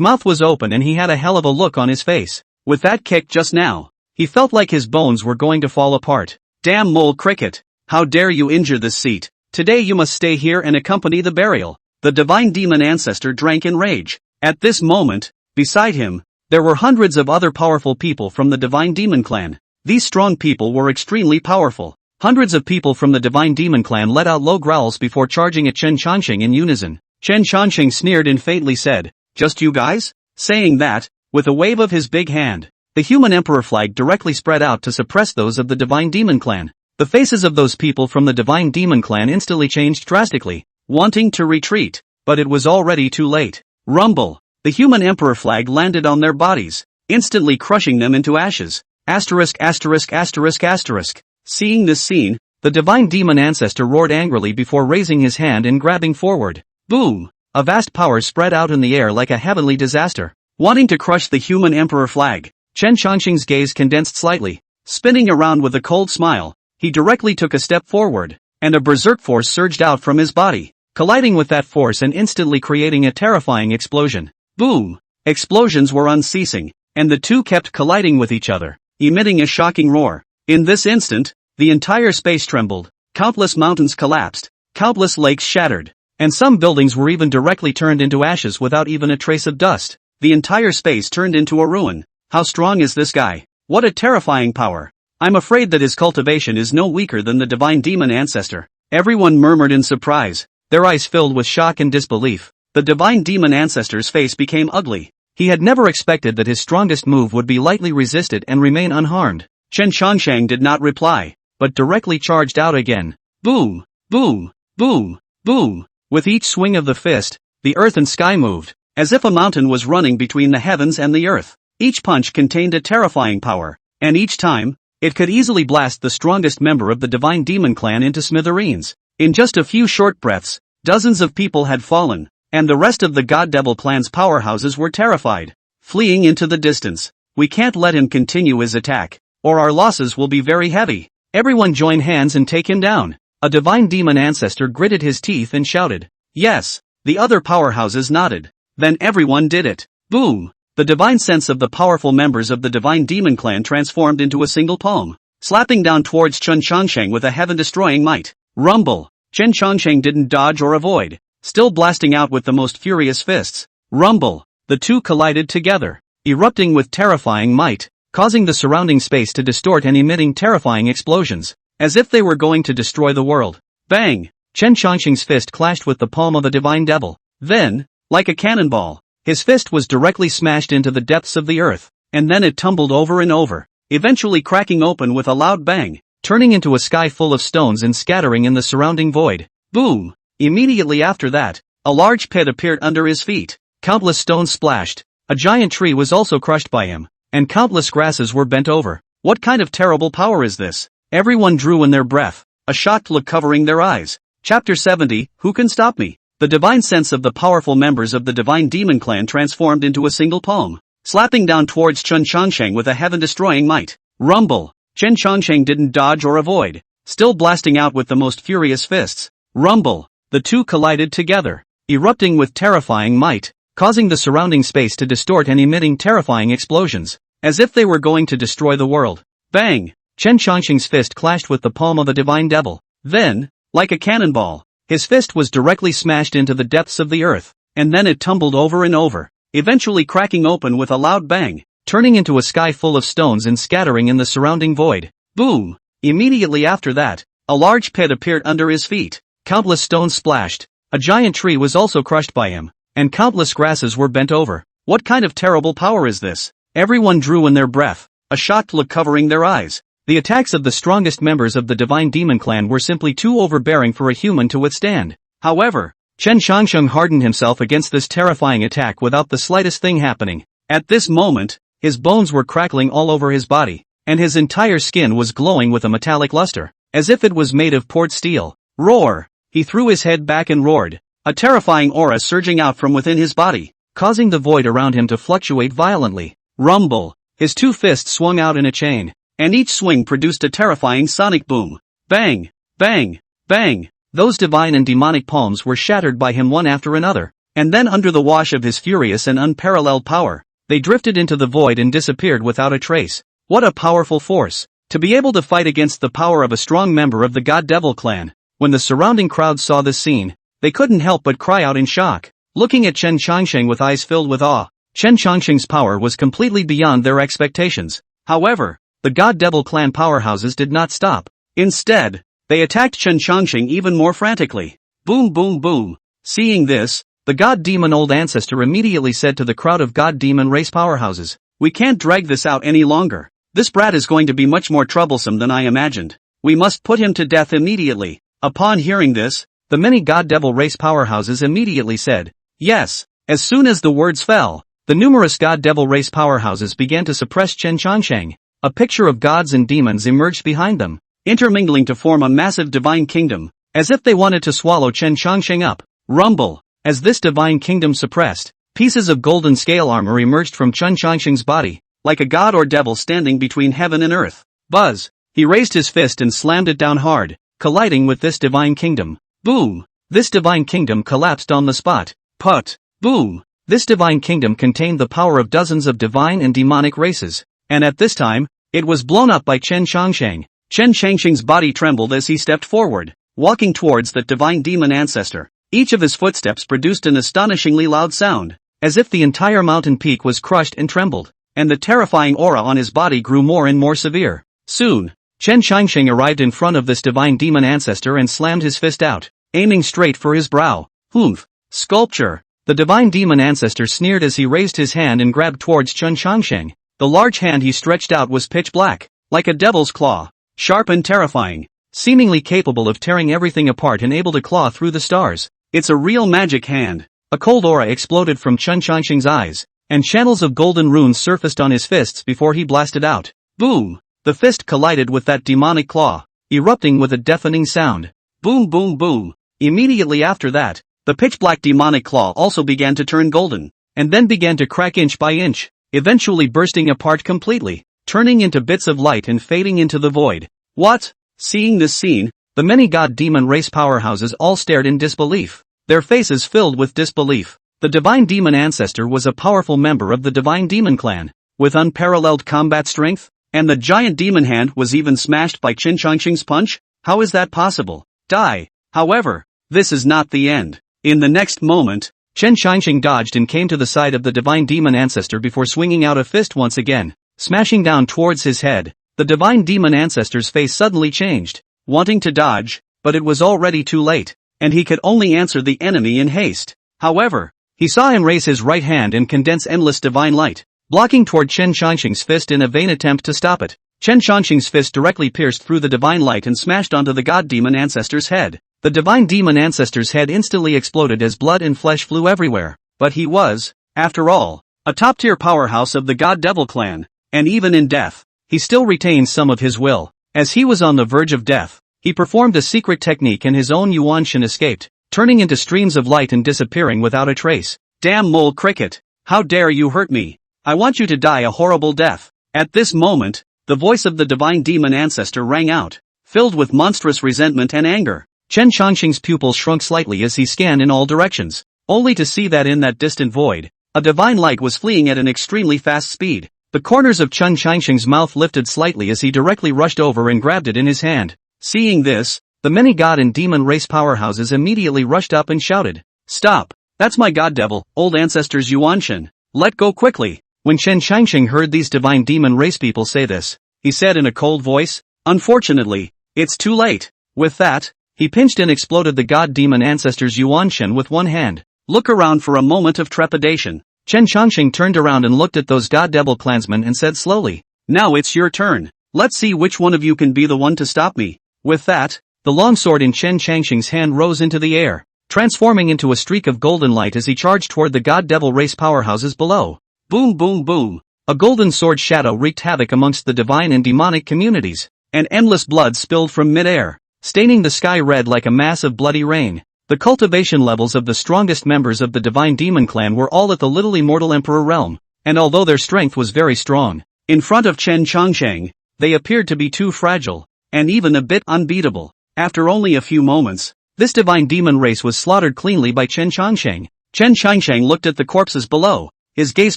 mouth was open and he had a hell of a look on his face. With that kick just now, he felt like his bones were going to fall apart. Damn mole cricket! How dare you injure this seat? Today you must stay here and accompany the burial." The divine demon ancestor drank in rage. At this moment, beside him, there were hundreds of other powerful people from the divine demon clan. These strong people were extremely powerful. Hundreds of people from the divine demon clan let out low growls before charging at Chen Changsheng in unison. Chen Changsheng sneered and faintly said, "Just you guys?" Saying that, with a wave of his big hand, the human emperor flag directly spread out to suppress those of the divine demon clan. The faces of those people from the divine demon clan instantly changed drastically, wanting to retreat, but it was already too late. Rumble! The human emperor flag landed on their bodies, instantly crushing them into ashes. Asterisk asterisk asterisk asterisk. Seeing this scene, the divine demon ancestor roared angrily before raising his hand and grabbing forward. Boom! A vast power spread out in the air like a heavenly disaster. Wanting to crush the human emperor flag, Chen Changsheng's gaze condensed slightly. Spinning around with a cold smile, he directly took a step forward, and a berserk force surged out from his body, colliding with that force and instantly creating a terrifying explosion. Boom! Explosions were unceasing, and the two kept colliding with each other, emitting a shocking roar. In this instant, the entire space trembled, countless mountains collapsed, countless lakes shattered, and some buildings were even directly turned into ashes without even a trace of dust. The entire space turned into a ruin. How strong is this guy? What a terrifying power! I'm afraid that his cultivation is no weaker than the divine demon ancestor. Everyone murmured in surprise, their eyes filled with shock and disbelief. The divine demon ancestor's face became ugly. He had never expected that his strongest move would be lightly resisted and remain unharmed. Chen Changsheng did not reply, but directly charged out again. Boom! Boom! Boom! Boom! With each swing of the fist, the earth and sky moved, as if a mountain was running between the heavens and the earth. Each punch contained a terrifying power, and each time, it could easily blast the strongest member of the divine demon clan into smithereens. In just a few short breaths, dozens of people had fallen, and the rest of the God Devil clan's powerhouses were terrified, fleeing into the distance. We can't let him continue his attack, or our losses will be very heavy. Everyone join hands and take him down. A divine demon ancestor gritted his teeth and shouted. Yes, the other powerhouses nodded. Then everyone did it. Boom! The divine sense of the powerful members of the divine demon clan transformed into a single palm, slapping down towards Chen Changsheng with a heaven-destroying might. Rumble! Chen Changsheng didn't dodge or avoid, still blasting out with the most furious fists. Rumble! The two collided together, erupting with terrifying might, causing the surrounding space to distort and emitting terrifying explosions, as if they were going to destroy the world. Bang! Chen Changsheng's fist clashed with the palm of the divine devil. Then, like a cannonball, his fist was directly smashed into the depths of the earth, and then it tumbled over and over, eventually cracking open with a loud bang, turning into a sky full of stones and scattering in the surrounding void. Boom! Immediately after that, a large pit appeared under his feet. Countless stones splashed. A giant tree was also crushed by him, and countless grasses were bent over. What kind of terrible power is this? Everyone drew in their breath, a shocked look covering their eyes. Chapter 70, Who Can Stop Me? The divine sense of the powerful members of the divine demon clan transformed into a single palm, slapping down towards Chen Changsheng with a heaven-destroying might. Rumble! Chen Changsheng didn't dodge or avoid, still blasting out with the most furious fists. Rumble! The two collided together, erupting with terrifying might, causing the surrounding space to distort and emitting terrifying explosions, as if they were going to destroy the world. Bang! Chen Changsheng's fist clashed with the palm of the divine devil. Then, like a cannonball, his fist was directly smashed into the depths of the earth, and then it tumbled over and over, eventually cracking open with a loud bang, turning into a sky full of stones and scattering in the surrounding void. Boom! Immediately after that, a large pit appeared under his feet. Countless stones splashed. A giant tree was also crushed by him, and countless grasses were bent over. What kind of terrible power is this? Everyone drew in their breath, a shocked look covering their eyes. The attacks of the strongest members of the divine demon clan were simply too overbearing for a human to withstand. However, Chen Changsheng hardened himself against this terrifying attack without the slightest thing happening. At this moment, his bones were crackling all over his body, and his entire skin was glowing with a metallic luster, as if it was made of poured steel. Roar! He threw his head back and roared, a terrifying aura surging out from within his body, causing the void around him to fluctuate violently. Rumble! His two fists swung out in a chain, and each swing produced a terrifying sonic boom. Bang! Bang! Bang! Those divine and demonic palms were shattered by him one after another, and then under the wash of his furious and unparalleled power, they drifted into the void and disappeared without a trace. What a powerful force! To be able to fight against the power of a strong member of the God Devil clan. When the surrounding crowd saw this scene, they couldn't help but cry out in shock, looking at Chen Changsheng with eyes filled with awe. Chen Changsheng's power was completely beyond their expectations. However, the God Devil clan powerhouses did not stop. Instead, they attacked Chen Changsheng even more frantically. Boom boom boom. Seeing this, the God Demon Old Ancestor immediately said to the crowd of God Demon race powerhouses, "We can't drag this out any longer. This brat is going to be much more troublesome than I imagined. We must put him to death immediately." Upon hearing this, the many God Devil race powerhouses immediately said, "Yes." As soon as the words fell, the numerous God Devil race powerhouses began to suppress Chen Changsheng. A picture of gods and demons emerged behind them, intermingling to form a massive divine kingdom, as if they wanted to swallow Chen Changsheng up. Rumble. As this divine kingdom suppressed, pieces of golden scale armor emerged from Chen Changsheng's body, like a god or devil standing between heaven and earth. Buzz. He raised his fist and slammed it down hard, colliding with this divine kingdom. Boom. This divine kingdom collapsed on the spot. Put. Boom. This divine kingdom contained the power of dozens of divine and demonic races, and at this time, it was blown up by Chen Changsheng. Chen Changsheng's body trembled as he stepped forward, walking towards that divine demon ancestor. Each of his footsteps produced an astonishingly loud sound, as if the entire mountain peak was crushed and trembled, and the terrifying aura on his body grew more and more severe. Soon, Chen Changsheng arrived in front of this divine demon ancestor and slammed his fist out, aiming straight for his brow. Humph! Sculpture! The divine demon ancestor sneered as he raised his hand and grabbed towards Chen Changsheng. The large hand he stretched out was pitch black, like a devil's claw, sharp and terrifying, seemingly capable of tearing everything apart and able to claw through the stars. It's a real magic hand. A cold aura exploded from Chen Changsheng's eyes, and channels of golden runes surfaced on his fists before he blasted out. Boom! The fist collided with that demonic claw, erupting with a deafening sound. Boom boom boom. Immediately after that, the pitch-black demonic claw also began to turn golden, and then began to crack inch by inch, eventually bursting apart completely, turning into bits of light and fading into the void. What? Seeing this scene, the many God Demon race powerhouses all stared in disbelief, their faces filled with disbelief. The Divine Demon Ancestor was a powerful member of the Divine Demon Clan, with unparalleled combat strength, and the giant demon hand was even smashed by Chen Changsheng's punch? How is that possible? Die! However, this is not the end. In the next moment, Chen Changsheng dodged and came to the side of the Divine Demon Ancestor before swinging out a fist once again, smashing down towards his head. The Divine Demon Ancestor's face suddenly changed, wanting to dodge, but it was already too late, and he could only answer the enemy in haste. However, he saw him raise his right hand and condense endless divine light, blocking toward Chen Changsheng's fist in a vain attempt to stop it. Chen Changsheng's fist directly pierced through the divine light and smashed onto the God Demon Ancestor's head. The Divine Demon Ancestor's head instantly exploded as blood and flesh flew everywhere. But he was, after all, a top-tier powerhouse of the God Devil clan, and even in death, he still retained some of his will. As he was on the verge of death, he performed a secret technique and his own Yuanshan escaped, turning into streams of light and disappearing without a trace. Damn mole cricket! How dare you hurt me! I want you to die a horrible death. At this moment, the voice of the Divine Demon Ancestor rang out, filled with monstrous resentment and anger. Chen Changsheng's pupils shrunk slightly as he scanned in all directions, only to see that in that distant void, a divine light was fleeing at an extremely fast speed. The corners of Chen Changsheng's mouth lifted slightly as he directly rushed over and grabbed it in his hand. Seeing this, the many God and Demon race powerhouses immediately rushed up and shouted, "Stop! That's my God Devil, Old Ancestor's Yuanshan. Let go quickly!" When Chen Changsheng heard these Divine Demon race people say this, he said in a cold voice, "Unfortunately, it's too late." With that, he pinched and exploded the God Demon Ancestor's Yuanshan with one hand. Look around for a moment of trepidation. Chen Changsheng turned around and looked at those God Devil clansmen and said slowly, "Now it's your turn. Let's see which one of you can be the one to stop me." With that, the long sword in Chen Changsheng's hand rose into the air, transforming into a streak of golden light as he charged toward the God Devil race powerhouses below. Boom boom boom. A golden sword shadow wreaked havoc amongst the divine and demonic communities, and endless blood spilled from mid-air, staining the sky red like a mass of bloody rain. The cultivation levels of the strongest members of the Divine Demon Clan were all at the Little Immortal Emperor realm, and although their strength was very strong, in front of Chen Changsheng, they appeared to be too fragile, and even a bit unbeatable. After only a few moments, this divine demon race was slaughtered cleanly by Chen Changsheng. Chen Changsheng looked at the corpses below, his gaze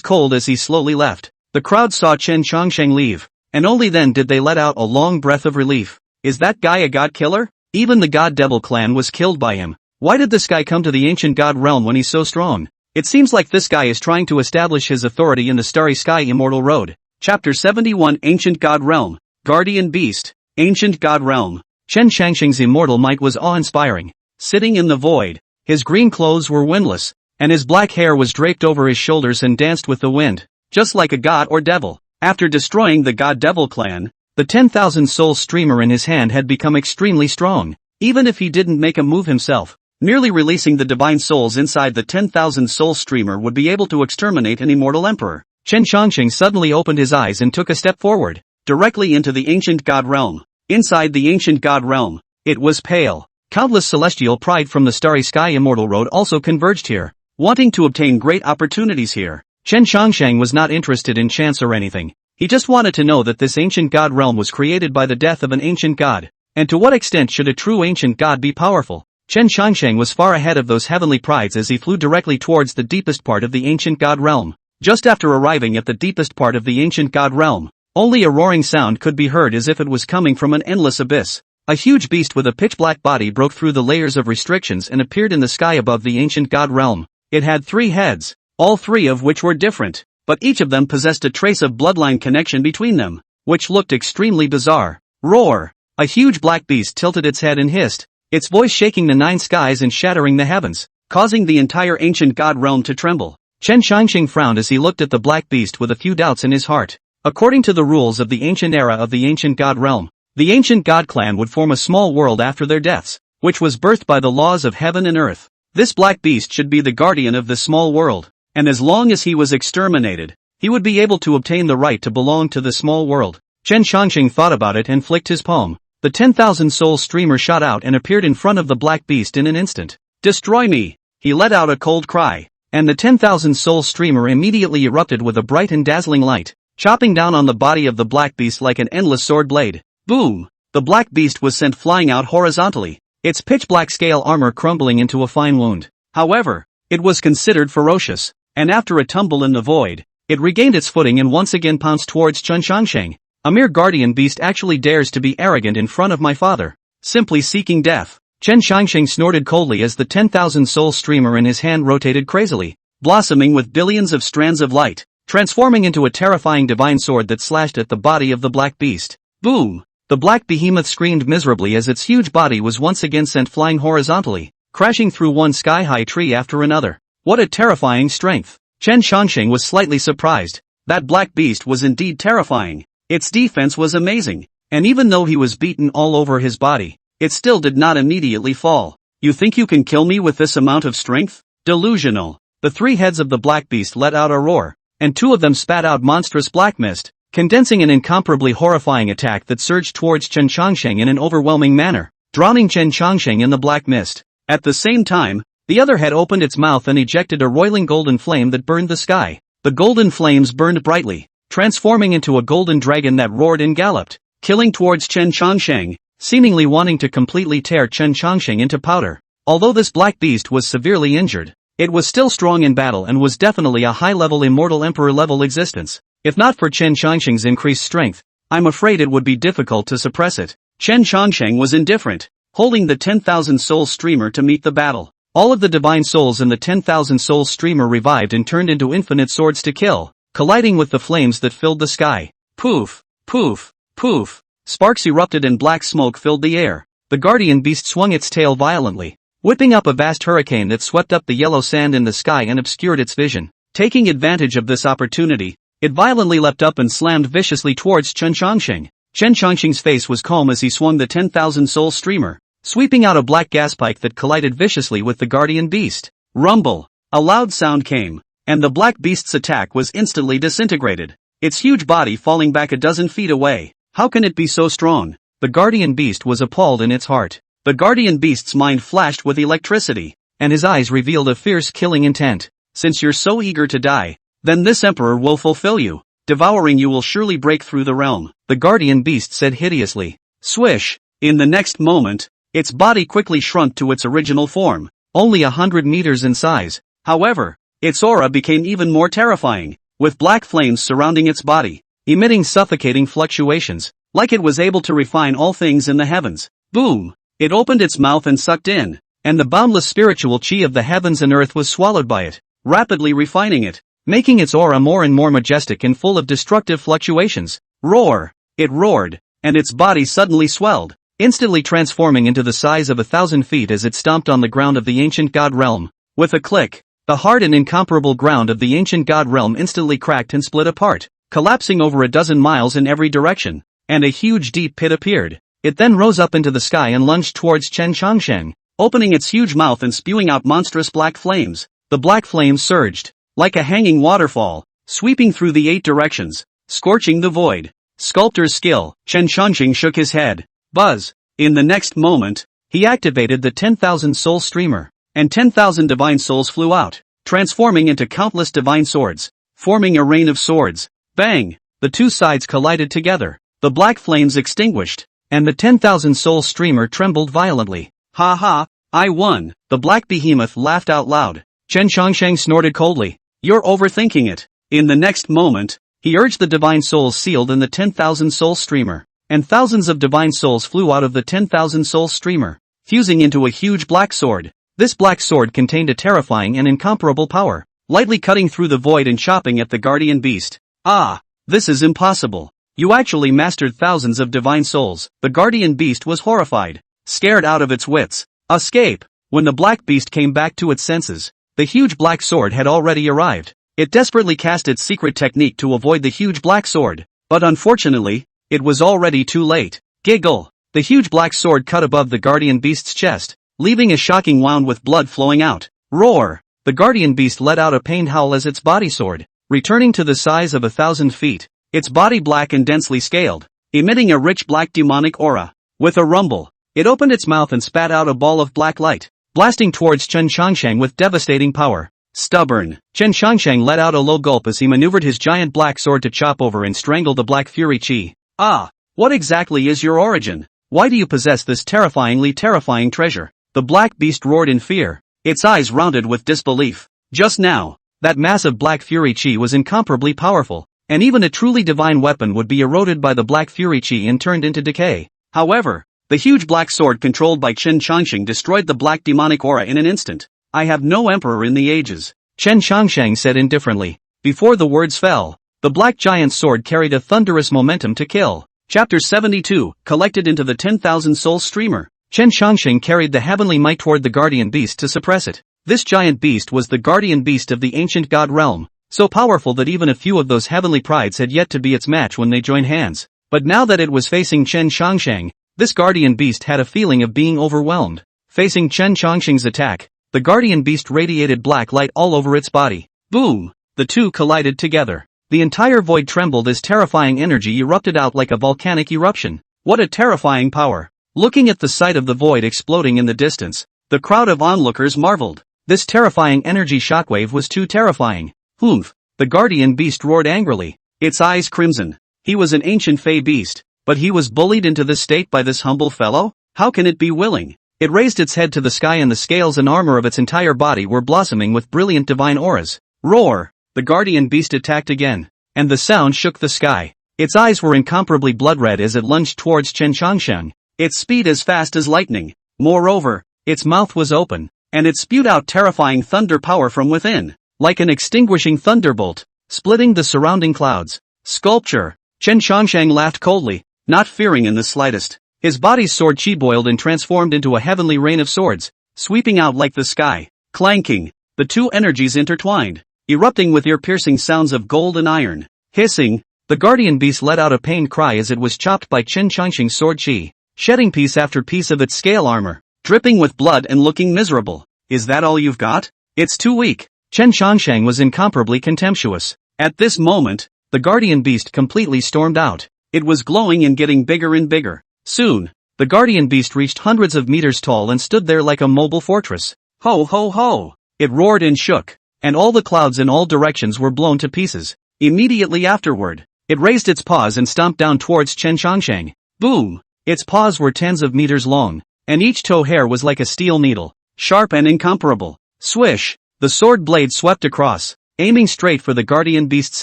cold as he slowly left. The crowd saw Chen Changsheng leave, and only then did they let out a long breath of relief. Is that guy a god killer? Even the god devil clan was killed by him. Why did this guy come to the ancient god realm when he's so strong? It seems like this guy is trying to establish his authority in the Starry Sky Immortal Road. Chapter 71 Ancient God Realm. Guardian Beast. Ancient God Realm. Chen Shangsheng's immortal might was awe-inspiring. Sitting in the void, his green clothes were windless, and his black hair was draped over his shoulders and danced with the wind, just like a god or devil. After destroying the god-devil clan, the 10,000 soul streamer in his hand had become extremely strong, even if he didn't make a move himself. Merely releasing the divine souls inside the 10,000 soul streamer would be able to exterminate an immortal emperor. Chen Shangsheng suddenly opened his eyes and took a step forward, directly into the ancient god realm. Inside the ancient god realm, it was pale. Countless celestial pride from the Starry Sky Immortal Road also converged here, wanting to obtain great opportunities here. Chen Shangsheng was not interested in chance or anything. He just wanted to know that this ancient god realm was created by the death of an ancient god. And to what extent should a true ancient god be powerful? Chen Shangsheng was far ahead of those heavenly prides as he flew directly towards the deepest part of the ancient god realm. Just after arriving at the deepest part of the ancient god realm, only a roaring sound could be heard as if it was coming from an endless abyss. A huge beast with a pitch-black body broke through the layers of restrictions and appeared in the sky above the ancient god realm. It had 3 heads, all 3 of which were different, but each of them possessed a trace of bloodline connection between them, which looked extremely bizarre. Roar! A huge black beast tilted its head and hissed, its voice shaking the 9 skies and shattering the heavens, causing the entire ancient god realm to tremble. Chen Shangsheng frowned as he looked at the black beast with a few doubts in his heart. According to the rules of the ancient era of the ancient god realm, the ancient god clan would form a small world after their deaths, which was birthed by the laws of heaven and earth. This black beast should be the guardian of this small world, and as long as he was exterminated, he would be able to obtain the right to belong to the small world. Chen Shangsheng thought about it and flicked his palm. The 10,000 soul streamer shot out and appeared in front of the black beast in an instant. Destroy me! He let out a cold cry, and the 10,000 soul streamer immediately erupted with a bright and dazzling light, chopping down on the body of the black beast like an endless sword blade. Boom! The black beast was sent flying out horizontally, its pitch-black scale armor crumbling into a fine wound. However, it was considered ferocious, and after a tumble in the void, it regained its footing and once again pounced towards Chen Shangsheng. A mere guardian beast actually dares to be arrogant in front of my father, simply seeking death. Chen Shangsheng snorted coldly as the 10,000 soul streamer in his hand rotated crazily, blossoming with billions of strands of light, transforming into a terrifying divine sword that slashed at the body of the black beast. Boom! The black behemoth screamed miserably as its huge body was once again sent flying horizontally, crashing through one sky-high tree after another. What a terrifying strength! Chen Shangsheng was slightly surprised. That black beast was indeed terrifying. Its defense was amazing, and even though he was beaten all over his body, it still did not immediately fall. You think you can kill me with this amount of strength? Delusional. The 3 heads of the black beast let out a roar, and 2 of them spat out monstrous black mist, condensing an incomparably horrifying attack that surged towards Chen Shangsheng in an overwhelming manner, drowning Chen Shangsheng in the black mist. At the same time, the other head opened its mouth and ejected a roiling golden flame that burned the sky. The golden flames burned brightly, transforming into a golden dragon that roared and galloped, killing towards Chen Shangsheng, seemingly wanting to completely tear Chen Shangsheng into powder. Although this black beast was severely injured, it was still strong in battle and was definitely a high-level immortal emperor-level existence. If not for Chen Shangsheng's increased strength, I'm afraid it would be difficult to suppress it. Chen Shangsheng was indifferent, holding the 10,000 soul streamer to meet the battle. All of the divine souls in the 10,000 soul streamer revived and turned into infinite swords to kill, colliding with the flames that filled the sky. Poof, poof, poof. Sparks erupted and black smoke filled the air. The guardian beast swung its tail violently, whipping up a vast hurricane that swept up the yellow sand in the sky and obscured its vision. Taking advantage of this opportunity, it violently leapt up and slammed viciously towards Chen Shangsheng. Chen Shangsheng's face was calm as he swung the 10,000 soul streamer, sweeping out a black gas pike that collided viciously with the guardian beast. Rumble! A loud sound came, and the black beast's attack was instantly disintegrated, its huge body falling back a dozen feet away. How can it be so strong? The guardian beast was appalled in its heart. The guardian beast's mind flashed with electricity, and his eyes revealed a fierce killing intent. Since you're so eager to die, then this emperor will fulfill you. Devouring you will surely break through the realm, the guardian beast said hideously. Swish! In the next moment, its body quickly shrunk to its original form, only 100 meters in size. However, its aura became even more terrifying, with black flames surrounding its body, emitting suffocating fluctuations, like it was able to refine all things in the heavens. Boom! It opened its mouth and sucked in, and the boundless spiritual chi of the heavens and earth was swallowed by it, rapidly refining it, making its aura more and more majestic and full of destructive fluctuations. Roar! It roared, and its body suddenly swelled, instantly transforming into the size of 1,000 feet as it stomped on the ground of the ancient god realm. With a click, the hard and incomparable ground of the ancient god realm instantly cracked and split apart, collapsing over a dozen miles in every direction, and a huge deep pit appeared. It then rose up into the sky and lunged towards Chen Changsheng, opening its huge mouth and spewing out monstrous black flames. The black flames surged, like a hanging waterfall, sweeping through the 8 directions, scorching the void. Sculptor's skill. Chen Changsheng shook his head. Buzz! In the next moment, he activated the 10,000 soul streamer, and 10,000 divine souls flew out, transforming into countless divine swords, forming a rain of swords. Bang! The two sides collided together, the black flames extinguished, and the 10,000 soul streamer trembled violently. Ha ha! I won! The black behemoth laughed out loud. Chen Changsheng snorted coldly. You're overthinking it. In the next moment, he urged the divine souls sealed in the 10,000 soul streamer, and thousands of divine souls flew out of the 10,000 soul streamer, fusing into a huge black sword. This black sword contained a terrifying and incomparable power, lightly cutting through the void and chopping at the guardian beast. Ah! This is impossible. You actually mastered thousands of divine souls. The guardian beast was horrified, scared out of its wits. Escape! When the black beast came back to its senses, the huge black sword had already arrived. It desperately cast its secret technique to avoid the huge black sword, but unfortunately, it was already too late. Giggle! The huge black sword cut above the guardian beast's chest, leaving a shocking wound with blood flowing out. Roar! The guardian beast let out a pained howl as its body soared, returning to the size of 1,000 feet, its body black and densely scaled, emitting a rich black demonic aura. With a rumble, it opened its mouth and spat out a ball of black light, blasting towards Chen Changsheng with devastating power. Stubborn! Chen Changsheng let out a low gulp as he maneuvered his giant black sword to chop over and strangle the black fury chi. Ah! What exactly is your origin? Why do you possess this terrifying treasure? The black beast roared in fear, its eyes rounded with disbelief. Just now, that massive black fury chi was incomparably powerful, and even a truly divine weapon would be eroded by the black fury chi and turned into decay. However, the huge black sword controlled by Chen Changsheng destroyed the black demonic aura in an instant. I have no emperor in the ages, Chen Changsheng said indifferently. Before the words fell, the black giant sword carried a thunderous momentum to kill. Chapter 72, collected into the 10,000 soul streamer. Chen Changsheng carried the heavenly might toward the guardian beast to suppress it. This giant beast was the guardian beast of the ancient god realm, so powerful that even a few of those heavenly prides had yet to be its match when they joined hands. But now that it was facing Chen Changsheng, this guardian beast had a feeling of being overwhelmed. Facing Chen Changsheng's attack, the guardian beast radiated black light all over its body. Boom! The two collided together. The entire void trembled as terrifying energy erupted out like a volcanic eruption. What a terrifying power! Looking at the sight of the void exploding in the distance, the crowd of onlookers marveled. This terrifying energy shockwave was too terrifying. Humph! The guardian beast roared angrily, its eyes crimson. He was an ancient fey beast, but he was bullied into this state by this humble fellow? How can it be willing? It raised its head to the sky and the scales and armor of its entire body were blossoming with brilliant divine auras. Roar! The guardian beast attacked again, and the sound shook the sky. Its eyes were incomparably blood-red as it lunged towards Chen Changsheng, its speed as fast as lightning. Moreover, its mouth was open, and it spewed out terrifying thunder power from within, like an extinguishing thunderbolt, splitting the surrounding clouds. Sculpture! Chen Changsheng laughed coldly, not fearing in the slightest. His body's sword chi boiled and transformed into a heavenly rain of swords, sweeping out like the sky. Clanking, the two energies intertwined, erupting with ear-piercing sounds of gold and iron. Hissing, the guardian beast let out a pained cry as it was chopped by Chen Changsheng's sword chi, shedding piece after piece of its scale armor, dripping with blood and looking miserable. Is that all you've got? It's too weak. Chen Changsheng was incomparably contemptuous. At this moment, the guardian beast completely stormed out. It was glowing and getting bigger and bigger. Soon, the guardian beast reached hundreds of meters tall and stood there like a mobile fortress. Ho ho ho! It roared and shook, and all the clouds in all directions were blown to pieces. Immediately afterward, it raised its paws and stomped down towards Chen Changsheng. Boom! Its paws were tens of meters long, and each toe hair was like a steel needle, sharp and incomparable. Swish! The sword blade swept across, aiming straight for the guardian beast's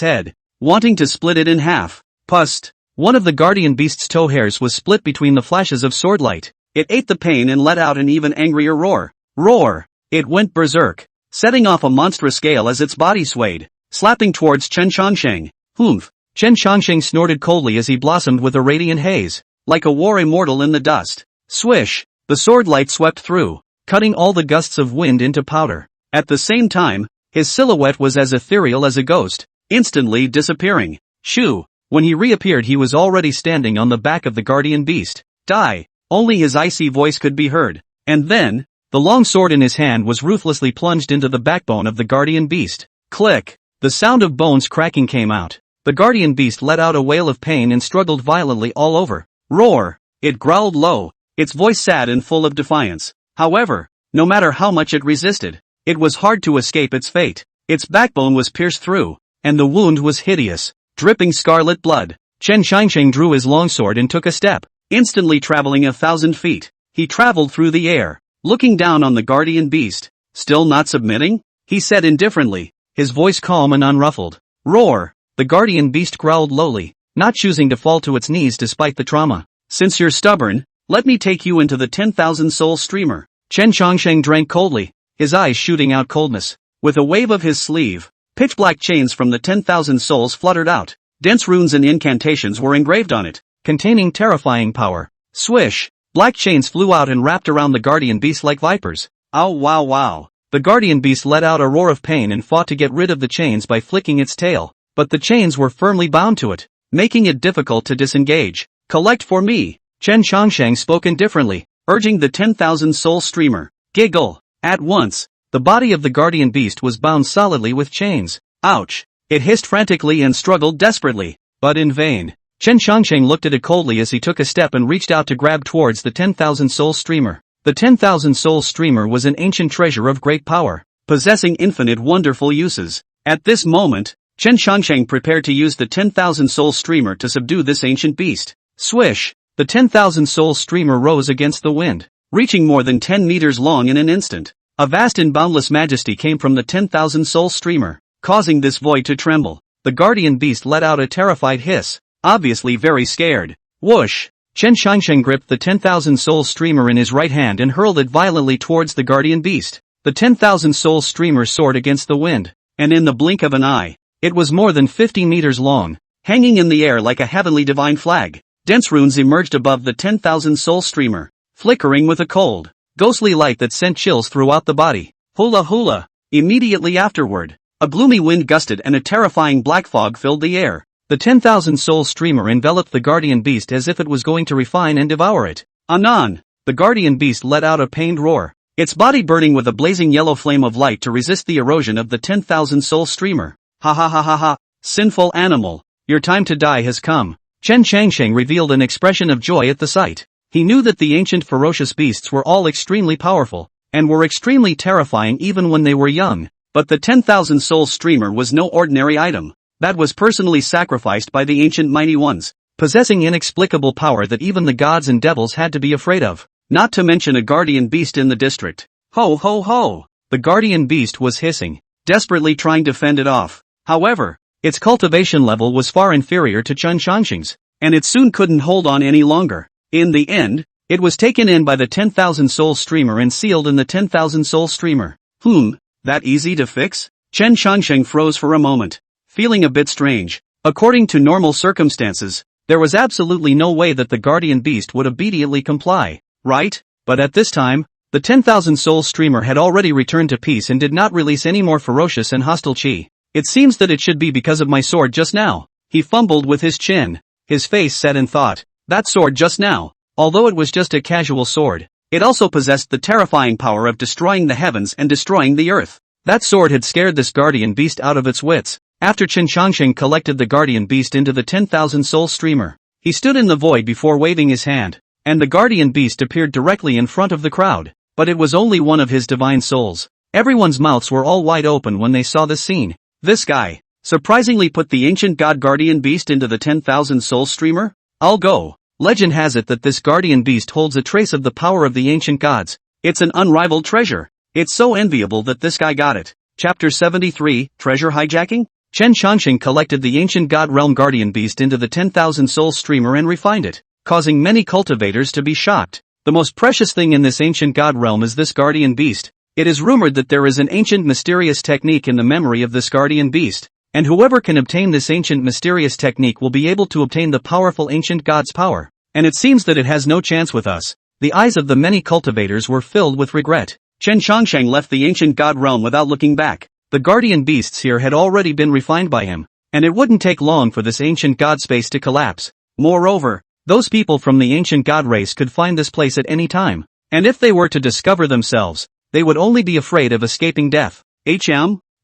head, wanting to split it in half. Pust! One of the guardian beast's toe hairs was split between the flashes of swordlight. It ate the pain and let out an even angrier roar. Roar! It went berserk, setting off a monstrous gale as its body swayed, slapping towards Chen Changsheng. Humph! Chen Changsheng snorted coldly as he blossomed with a radiant haze, like a war immortal in the dust. Swish! The sword light swept through, cutting all the gusts of wind into powder. At the same time, his silhouette was as ethereal as a ghost, instantly disappearing. Shoo! When he reappeared he was already standing on the back of the guardian beast. Die! Only his icy voice could be heard. And then, the long sword in his hand was ruthlessly plunged into the backbone of the guardian beast. Click! The sound of bones cracking came out. The guardian beast let out a wail of pain and struggled violently all over. Roar! It growled low, its voice sad and full of defiance. However, no matter how much it resisted, it was hard to escape its fate. Its backbone was pierced through, and the wound was hideous, dripping scarlet blood. Chen Changsheng drew his longsword and took a step, instantly traveling 1,000 feet. He traveled through the air, looking down on the guardian beast. Still not submitting? He said indifferently, his voice calm and unruffled. Roar! The guardian beast growled lowly, not choosing to fall to its knees despite the trauma. Since you're stubborn, let me take you into the 10,000 soul streamer. Chen Changsheng drank coldly, his eyes shooting out coldness. With a wave of his sleeve, pitch-black chains from the 10,000 souls fluttered out. Dense runes and incantations were engraved on it, containing terrifying power. Swish! Black chains flew out and wrapped around the guardian beast like vipers. Ow wow wow! The guardian beast let out a roar of pain and fought to get rid of the chains by flicking its tail. But the chains were firmly bound to it, making it difficult to disengage. Collect for me! Chen Changsheng spoke indifferently, urging the 10,000 soul streamer. Giggle! At once, the body of the guardian beast was bound solidly with chains. Ouch! It hissed frantically and struggled desperately, but in vain. Chen Changsheng looked at it coldly as he took a step and reached out to grab towards the 10,000 soul streamer. The 10,000 soul streamer was an ancient treasure of great power, possessing infinite wonderful uses. At this moment, Chen Changsheng prepared to use the 10,000 soul streamer to subdue this ancient beast. Swish! The 10,000 soul streamer rose against the wind, reaching more than 10 meters long in an instant. A vast and boundless majesty came from the 10,000 soul streamer, causing this void to tremble. The guardian beast let out a terrified hiss, obviously very scared. Whoosh! Chen Changsheng gripped the 10,000 soul streamer in his right hand and hurled it violently towards the guardian beast. The 10,000 soul streamer soared against the wind, and in the blink of an eye, it was more than 50 meters long, hanging in the air like a heavenly divine flag. Dense runes emerged above the 10,000 soul streamer, flickering with a cold, ghostly light that sent chills throughout the body. Hula hula! Immediately afterward, a gloomy wind gusted and a terrifying black fog filled the air. The 10,000 soul streamer enveloped the guardian beast as if it was going to refine and devour it. Anon! The guardian beast let out a pained roar, its body burning with a blazing yellow flame of light to resist the erosion of the 10,000 soul streamer. Ha ha ha ha ha! Sinful animal! Your time to die has come. Chen Changsheng revealed an expression of joy at the sight. He knew that the ancient ferocious beasts were all extremely powerful, and were extremely terrifying even when they were young. But the 10,000 soul streamer was no ordinary item. That was personally sacrificed by the ancient mighty ones, possessing inexplicable power that even the gods and devils had to be afraid of. Not to mention a guardian beast in the district. Ho ho ho! The guardian beast was hissing, desperately trying to fend it off. However, its cultivation level was far inferior to Chen Changsheng's, and it soon couldn't hold on any longer. In the end, it was taken in by the 10,000 soul streamer and sealed in the 10,000 soul streamer. That easy to fix? Chen Changsheng froze for a moment, feeling a bit strange. According to normal circumstances, there was absolutely no way that the guardian beast would obediently comply, right? But at this time, the 10,000 soul streamer had already returned to peace and did not release any more ferocious and hostile chi. It seems that it should be because of my sword just now. He fumbled with his chin, his face set in thought. That sword just now, although it was just a casual sword, it also possessed the terrifying power of destroying the heavens and destroying the earth. That sword had scared this guardian beast out of its wits. After Chen Changsheng collected the guardian beast into the 10,000 soul streamer, he stood in the void before waving his hand, and the guardian beast appeared directly in front of the crowd. But it was only one of his divine souls. Everyone's mouths were all wide open when they saw this scene. This guy, surprisingly put the ancient god guardian beast into the 10,000 soul streamer? I'll go. Legend has it that this guardian beast holds a trace of the power of the ancient gods. It's an unrivaled treasure. It's so enviable that this guy got it. Chapter 73, Treasure Hijacking? Chen Changsheng collected the ancient god realm guardian beast into the 10,000 soul streamer and refined it, causing many cultivators to be shocked. The most precious thing in this ancient god realm is this guardian beast. It is rumored that there is an ancient mysterious technique in the memory of this guardian beast, and whoever can obtain this ancient mysterious technique will be able to obtain the powerful ancient god's power. And it seems that it has no chance with us. The eyes of the many cultivators were filled with regret. Chen Chongsheng left the ancient god realm without looking back. The guardian beasts here had already been refined by him, and it wouldn't take long for this ancient god space to collapse. Moreover, those people from the ancient god race could find this place at any time, and if they were to discover themselves, they would only be afraid of escaping death.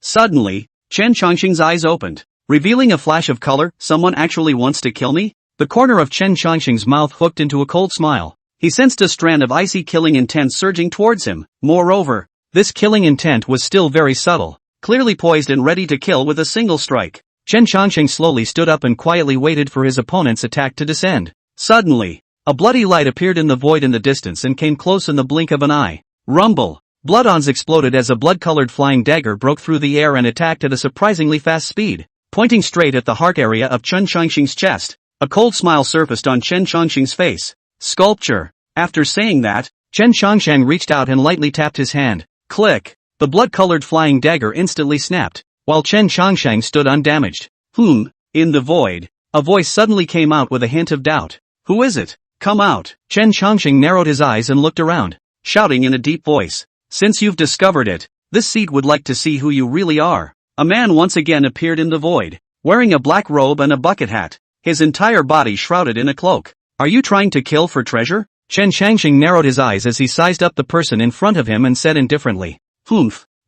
Suddenly, Chen Chongsheng's eyes opened, revealing a flash of color. Someone actually wants to kill me? The corner of Chen Chongsheng's mouth hooked into a cold smile. He sensed a strand of icy killing intent surging towards him. Moreover, this killing intent was still very subtle, clearly poised and ready to kill with a single strike. Chen Chongsheng slowly stood up and quietly waited for his opponent's attack to descend. Suddenly, a bloody light appeared in the void in the distance and came close in the blink of an eye. Rumble! Blood-ons exploded as a blood-colored flying dagger broke through the air and attacked at a surprisingly fast speed, pointing straight at the heart area of Chen Chongsheng's chest. A cold smile surfaced on Chen Chongsheng's face. Sculpture. After saying that, Chen Chongsheng reached out and lightly tapped his hand. Click! The blood-colored flying dagger instantly snapped, while Chen Chongsheng stood undamaged. In the void, a voice suddenly came out with a hint of doubt. Who is it? Come out! Chen Chongsheng narrowed his eyes and looked around, shouting in a deep voice. Since you've discovered it, this seat would like to see who you really are. A man once again appeared in the void, wearing a black robe and a bucket hat, his entire body shrouded in a cloak. Are you trying to kill for treasure? Chen Chongsheng narrowed his eyes as he sized up the person in front of him and said indifferently.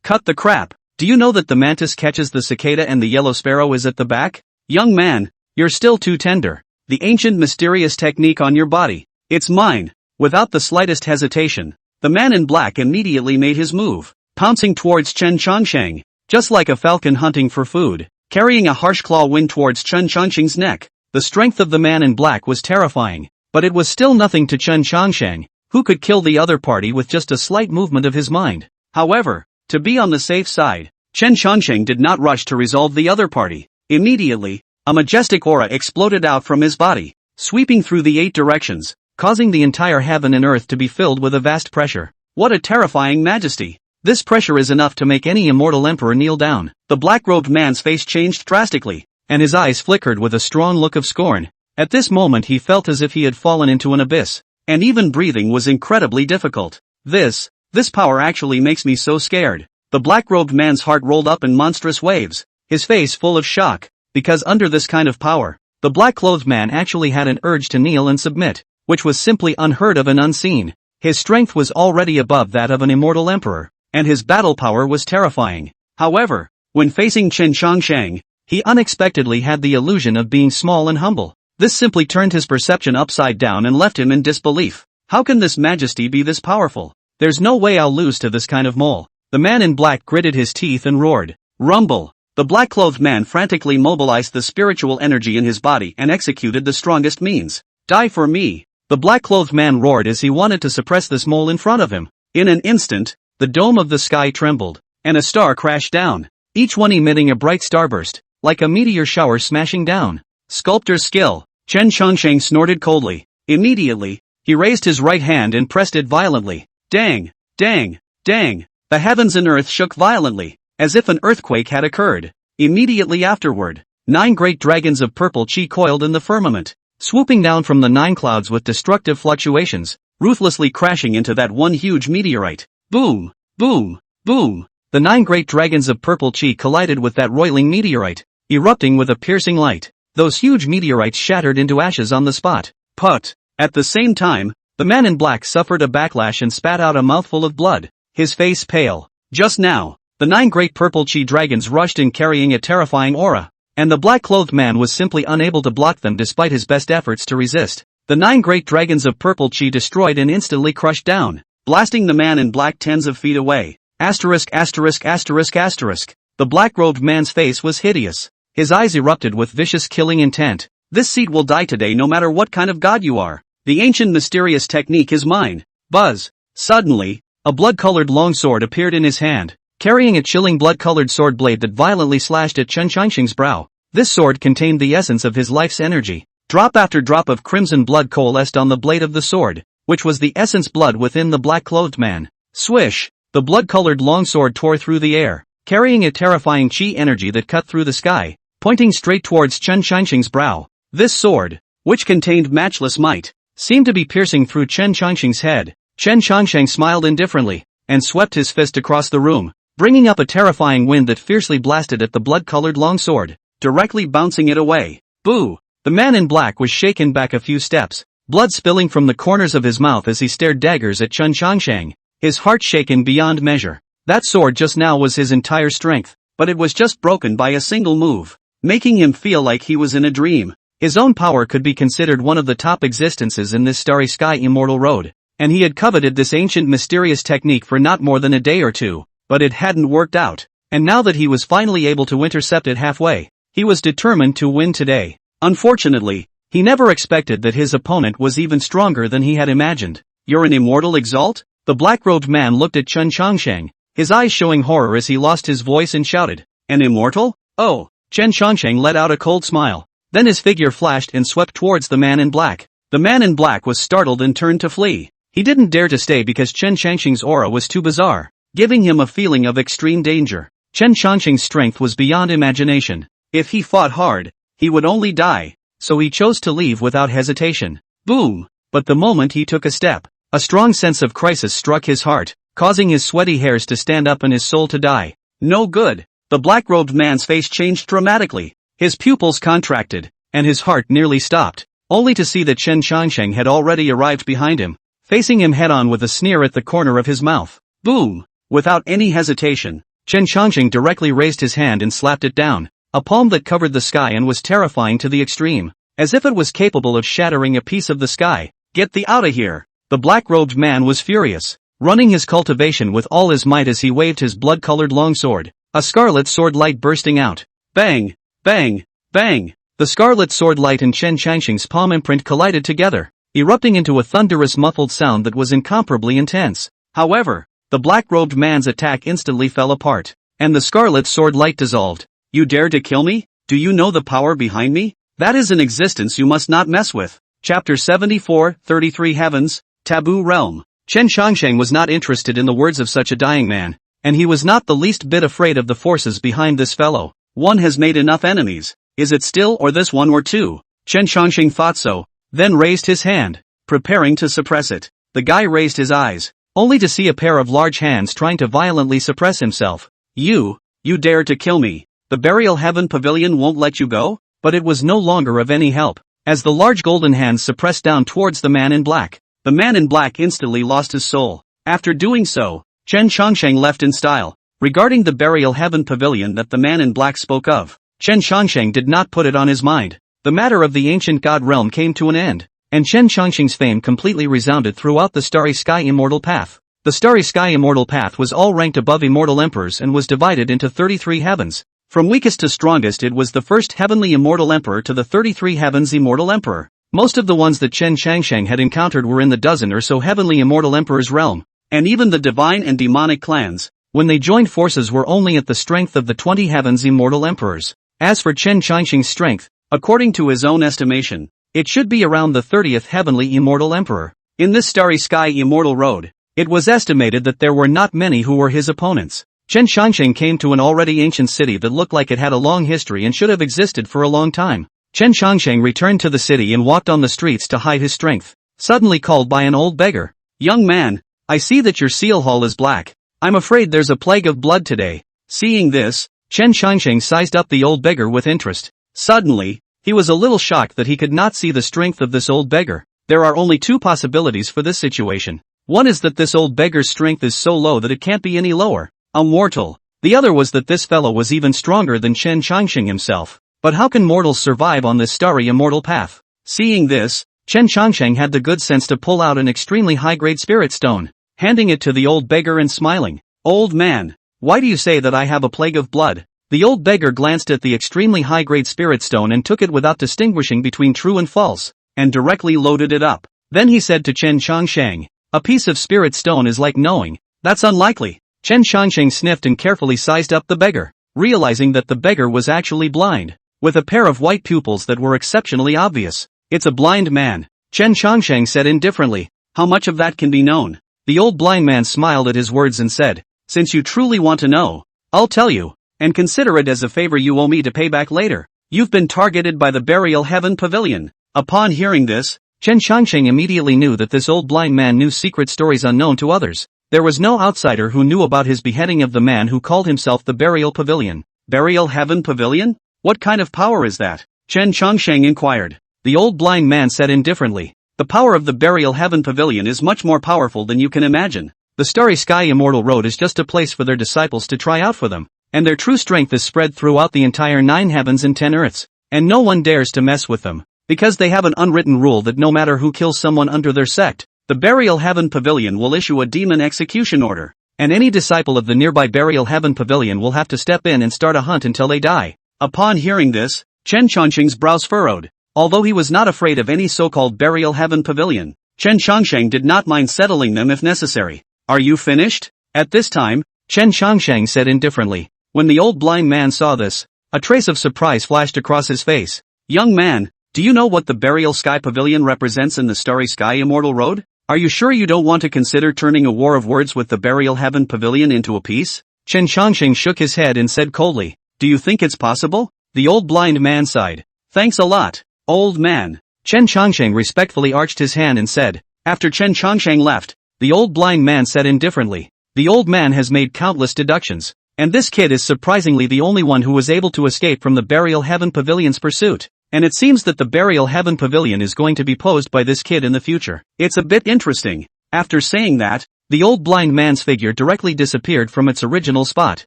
Cut the crap. Do you know that the mantis catches the cicada and the yellow sparrow is at the back? Young man, you're still too tender. The ancient mysterious technique on your body, it's mine. Without the slightest hesitation, the man in black immediately made his move, pouncing towards Chen Chongsheng, just like a falcon hunting for food, carrying a harsh claw wind towards Chen Chongsheng's neck. The strength of the man in black was terrifying, but it was still nothing to Chen Chongsheng, who could kill the other party with just a slight movement of his mind. However, to be on the safe side, Chen Chongsheng did not rush to resolve the other party. Immediately, a majestic aura exploded out from his body, sweeping through the 8 directions, causing the entire heaven and earth to be filled with a vast pressure. What a terrifying majesty! This pressure is enough to make any immortal emperor kneel down. The black-robed man's face changed drastically, and his eyes flickered with a strong look of scorn. At this moment he felt as if he had fallen into an abyss, and even breathing was incredibly difficult. This power actually makes me so scared. The black-robed man's heart rolled up in monstrous waves, his face full of shock, because under this kind of power, the black-clothed man actually had an urge to kneel and submit, which was simply unheard of and unseen. His strength was already above that of an immortal emperor, and his battle power was terrifying. However, when facing Chen Chongsheng, he unexpectedly had the illusion of being small and humble. This simply turned his perception upside down and left him in disbelief. How can this majesty be this powerful? There's no way I'll lose to this kind of mole. The man in black gritted his teeth and roared. Rumble! The black-clothed man frantically mobilized the spiritual energy in his body and executed the strongest means. Die for me! The black-clothed man roared as he wanted to suppress this mole in front of him. In an instant, the dome of the sky trembled, and a star crashed down, each one emitting a bright starburst, like a meteor shower smashing down. Sculptor's skill. Chen Chongsheng snorted coldly. Immediately, he raised his right hand and pressed it violently. Dang! Dang! Dang! The heavens and earth shook violently, as if an earthquake had occurred. Immediately afterward, 9 great dragons of purple chi coiled in the firmament, swooping down from the 9 clouds with destructive fluctuations, ruthlessly crashing into that one huge meteorite. Boom! Boom! Boom! The 9 great dragons of purple chi collided with that roiling meteorite, erupting with a piercing light. Those huge meteorites shattered into ashes on the spot. Put! At the same time, the man in black suffered a backlash and spat out a mouthful of blood, his face pale. Just now, the 9 great purple chi dragons rushed in carrying a terrifying aura, and the black-clothed man was simply unable to block them despite his best efforts to resist. The 9 great dragons of purple chi destroyed and instantly crushed down, blasting the man in black tens of feet away. The black-robed man's face was hideous. His eyes erupted with vicious killing intent. This seed will die today no matter what kind of god you are. The ancient mysterious technique is mine. Buzz! Suddenly, a blood-colored longsword appeared in his hand, carrying a chilling blood-colored sword blade that violently slashed at Chen Chongsheng's brow. This sword contained the essence of his life's energy. Drop after drop of crimson blood coalesced on the blade of the sword, which was the essence blood within the black-clothed man. Swish! The blood-colored longsword tore through the air, carrying a terrifying chi energy that cut through the sky, pointing straight towards Chen Changxing's brow. This sword, which contained matchless might, seemed to be piercing through Chen Changxing's head. Chen Changxing smiled indifferently, and swept his fist across the room, bringing up a terrifying wind that fiercely blasted at the blood-colored longsword, directly bouncing it away. Boo! The man in black was shaken back a few steps, blood spilling from the corners of his mouth as he stared daggers at Chen Changxing, his heart shaken beyond measure. That sword just now was his entire strength, but it was just broken by a single move, making him feel like he was in a dream. His own power could be considered one of the top existences in this starry sky immortal road, and he had coveted this ancient mysterious technique for not more than a day or two, but it hadn't worked out, and now that he was finally able to intercept it halfway, he was determined to win today. Unfortunately, he never expected that his opponent was even stronger than he had imagined. You're an immortal exalt? The black-robed man looked at Chen Changxing, his eyes showing horror as he lost his voice and shouted, "An immortal? Oh!" Chen Changxing let out a cold smile. Then his figure flashed and swept towards the man in black. The man in black was startled and turned to flee. He didn't dare to stay because Chen Changxing's aura was too bizarre, giving him a feeling of extreme danger. Chen Changxing's strength was beyond imagination. If he fought hard, he would only die, so he chose to leave without hesitation. Boom! But the moment he took a step, a strong sense of crisis struck his heart, causing his sweaty hairs to stand up and his soul to die. No good! The black-robed man's face changed dramatically. His pupils contracted, and his heart nearly stopped, only to see that Chen Changxing had already arrived behind him, facing him head-on with a sneer at the corner of his mouth. Boom! Without any hesitation, Chen Changxing directly raised his hand and slapped it down, a palm that covered the sky and was terrifying to the extreme, as if it was capable of shattering a piece of the sky. Get thee outta here! The black-robed man was furious, running his cultivation with all his might as he waved his blood-colored longsword, a scarlet sword light bursting out. Bang! Bang! Bang! The scarlet sword light and Chen Changxing's palm imprint collided together, erupting into a thunderous muffled sound that was incomparably intense. However, the black-robed man's attack instantly fell apart, and the scarlet sword light dissolved. You dare to kill me? Do you know the power behind me? That is an existence you must not mess with. Chapter 74, 33 Heavens, Taboo Realm. Chen Changxing was not interested in the words of such a dying man, and he was not the least bit afraid of the forces behind this fellow. One has made enough enemies. Is it still or this one or two? Chen Changxing thought so, then raised his hand, preparing to suppress it. The guy raised his eyes, only to see a pair of large hands trying to violently suppress himself. You dare to kill me. The burial heaven pavilion won't let you go? But it was no longer of any help, as the large golden hands suppressed down towards the man in black. The man in black instantly lost his soul. After doing so, Chen Changxing left in style. Regarding the burial heaven pavilion that the man in black spoke of, Chen Changxing did not put it on his mind. The matter of the ancient god realm came to an end, and Chen Changxing's fame completely resounded throughout the Starry Sky Immortal Path. The Starry Sky Immortal Path was all ranked above immortal emperors and was divided into 33 heavens. From weakest to strongest, it was the first heavenly immortal emperor to the 33 heavens immortal emperor. Most of the ones that Chen Changxing had encountered were in the dozen or so heavenly immortal emperors' realm, and even the divine and demonic clans, when they joined forces, were only at the strength of the 20 heavens immortal emperors. As for Chen Changxing's strength, according to his own estimation, it should be around the 30th heavenly immortal emperor. In this Starry Sky Immortal Road, it was estimated that there were not many who were his opponents. Chen Changxing came to an already ancient city that looked like it had a long history and should have existed for a long time. Chen Changxing returned to the city and walked on the streets to hide his strength, suddenly called by an old beggar. Young man, I see that your seal hall is black. I'm afraid there's a plague of blood today. Seeing this, Chen Changxing sized up the old beggar with interest. Suddenly, he was a little shocked that he could not see the strength of this old beggar. There are only two possibilities for this situation. One is that this old beggar's strength is so low that it can't be any lower, a mortal. The other was that this fellow was even stronger than Chen Changxing himself. But how can mortals survive on this starry immortal path? Seeing this, Chen Changxing had the good sense to pull out an extremely high-grade spirit stone, handing it to the old beggar and smiling. Old man, why do you say that I have a plague of blood? The old beggar glanced at the extremely high-grade spirit stone and took it without distinguishing between true and false, and directly loaded it up. Then he said to Chen Changxing, a piece of spirit stone is like knowing. That's unlikely. Chen Changxing sniffed and carefully sized up the beggar, realizing that the beggar was actually blind, with a pair of white pupils that were exceptionally obvious. It's a blind man, Chen Changxing said indifferently. How much of that can be known? The old blind man smiled at his words and said, since you truly want to know, I'll tell you, and consider it as a favor you owe me to pay back later. You've been targeted by the Burial Heaven Pavilion. Upon hearing this, Chen Changsheng immediately knew that this old blind man knew secret stories unknown to others. There was no outsider who knew about his beheading of the man who called himself the Burial Pavilion. Burial Heaven Pavilion? What kind of power is that? Chen Changsheng inquired. The old blind man said indifferently, the power of the Burial Heaven Pavilion is much more powerful than you can imagine. The Starry Sky Immortal Road is just a place for their disciples to try out for them, and their true strength is spread throughout the entire 9 heavens and 10 earths, and no one dares to mess with them, because they have an unwritten rule that no matter who kills someone under their sect, the Burial Heaven Pavilion will issue a demon execution order, and any disciple of the nearby Burial Heaven Pavilion will have to step in and start a hunt until they die. Upon hearing this, Chen Changsheng's brows furrowed. Although he was not afraid of any so-called Burial Heaven Pavilion, Chen Changsheng did not mind settling them if necessary. Are you finished? At this time, Chen Changsheng said indifferently. When the old blind man saw this, a trace of surprise flashed across his face. Young man, do you know what the Burial Sky Pavilion represents in the Starry Sky Immortal Road? Are you sure you don't want to consider turning a war of words with the Burial Heaven Pavilion into a peace? Chen Changsheng shook his head and said coldly, do you think it's possible? The old blind man sighed. Thanks a lot, old man. Chen Changsheng respectfully arched his hand and said. After Chen Changsheng left, the old blind man said indifferently, the old man has made countless deductions, and this kid is surprisingly the only one who was able to escape from the Burial Heaven Pavilion's pursuit, and it seems that the Burial Heaven Pavilion is going to be posed by this kid in the future. It's a bit interesting. After saying that, the old blind man's figure directly disappeared from its original spot.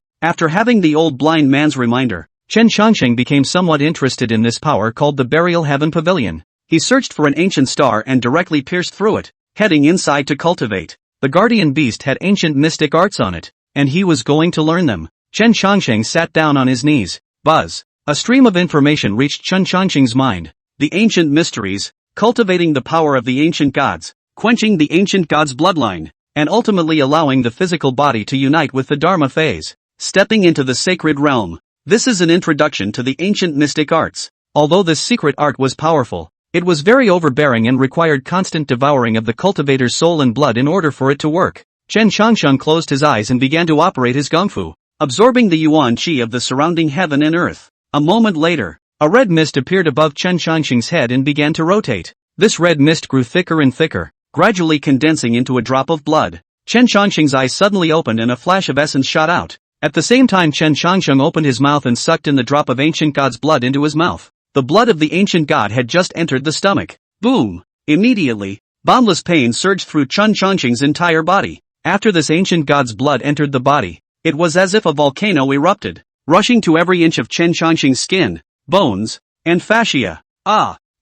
After having the old blind man's reminder, Chen Changsheng became somewhat interested in this power called the Burial Heaven Pavilion. He searched for an ancient star and directly pierced through it, heading inside to cultivate. The guardian beast had ancient mystic arts on it, and he was going to learn them. Chen Changsheng sat down on his knees. Buzz. A stream of information reached Chen Changsheng's mind. The ancient mysteries, cultivating the power of the ancient gods, quenching the ancient gods' bloodline, and ultimately allowing the physical body to unite with the Dharma phase. Stepping into the sacred realm. This is an introduction to the ancient mystic arts. Although this secret art was powerful, it was very overbearing and required constant devouring of the cultivator's soul and blood in order for it to work. Chen Changsheng closed his eyes and began to operate his gongfu, absorbing the yuan qi of the surrounding heaven and earth. A moment later, a red mist appeared above Chen Changsheng's head and began to rotate. This red mist grew thicker and thicker, gradually condensing into a drop of blood. Chen Changsheng's eyes suddenly opened and a flash of essence shot out. At the same time Chen Changsheng opened his mouth and sucked in the drop of ancient god's blood into his mouth. The blood of the ancient god had just entered the stomach. Boom! Immediately, boundless pain surged through Chen Changsheng's entire body. After this ancient god's blood entered the body, it was as if a volcano erupted, rushing to every inch of Chen Changsheng's skin, bones, and fascia.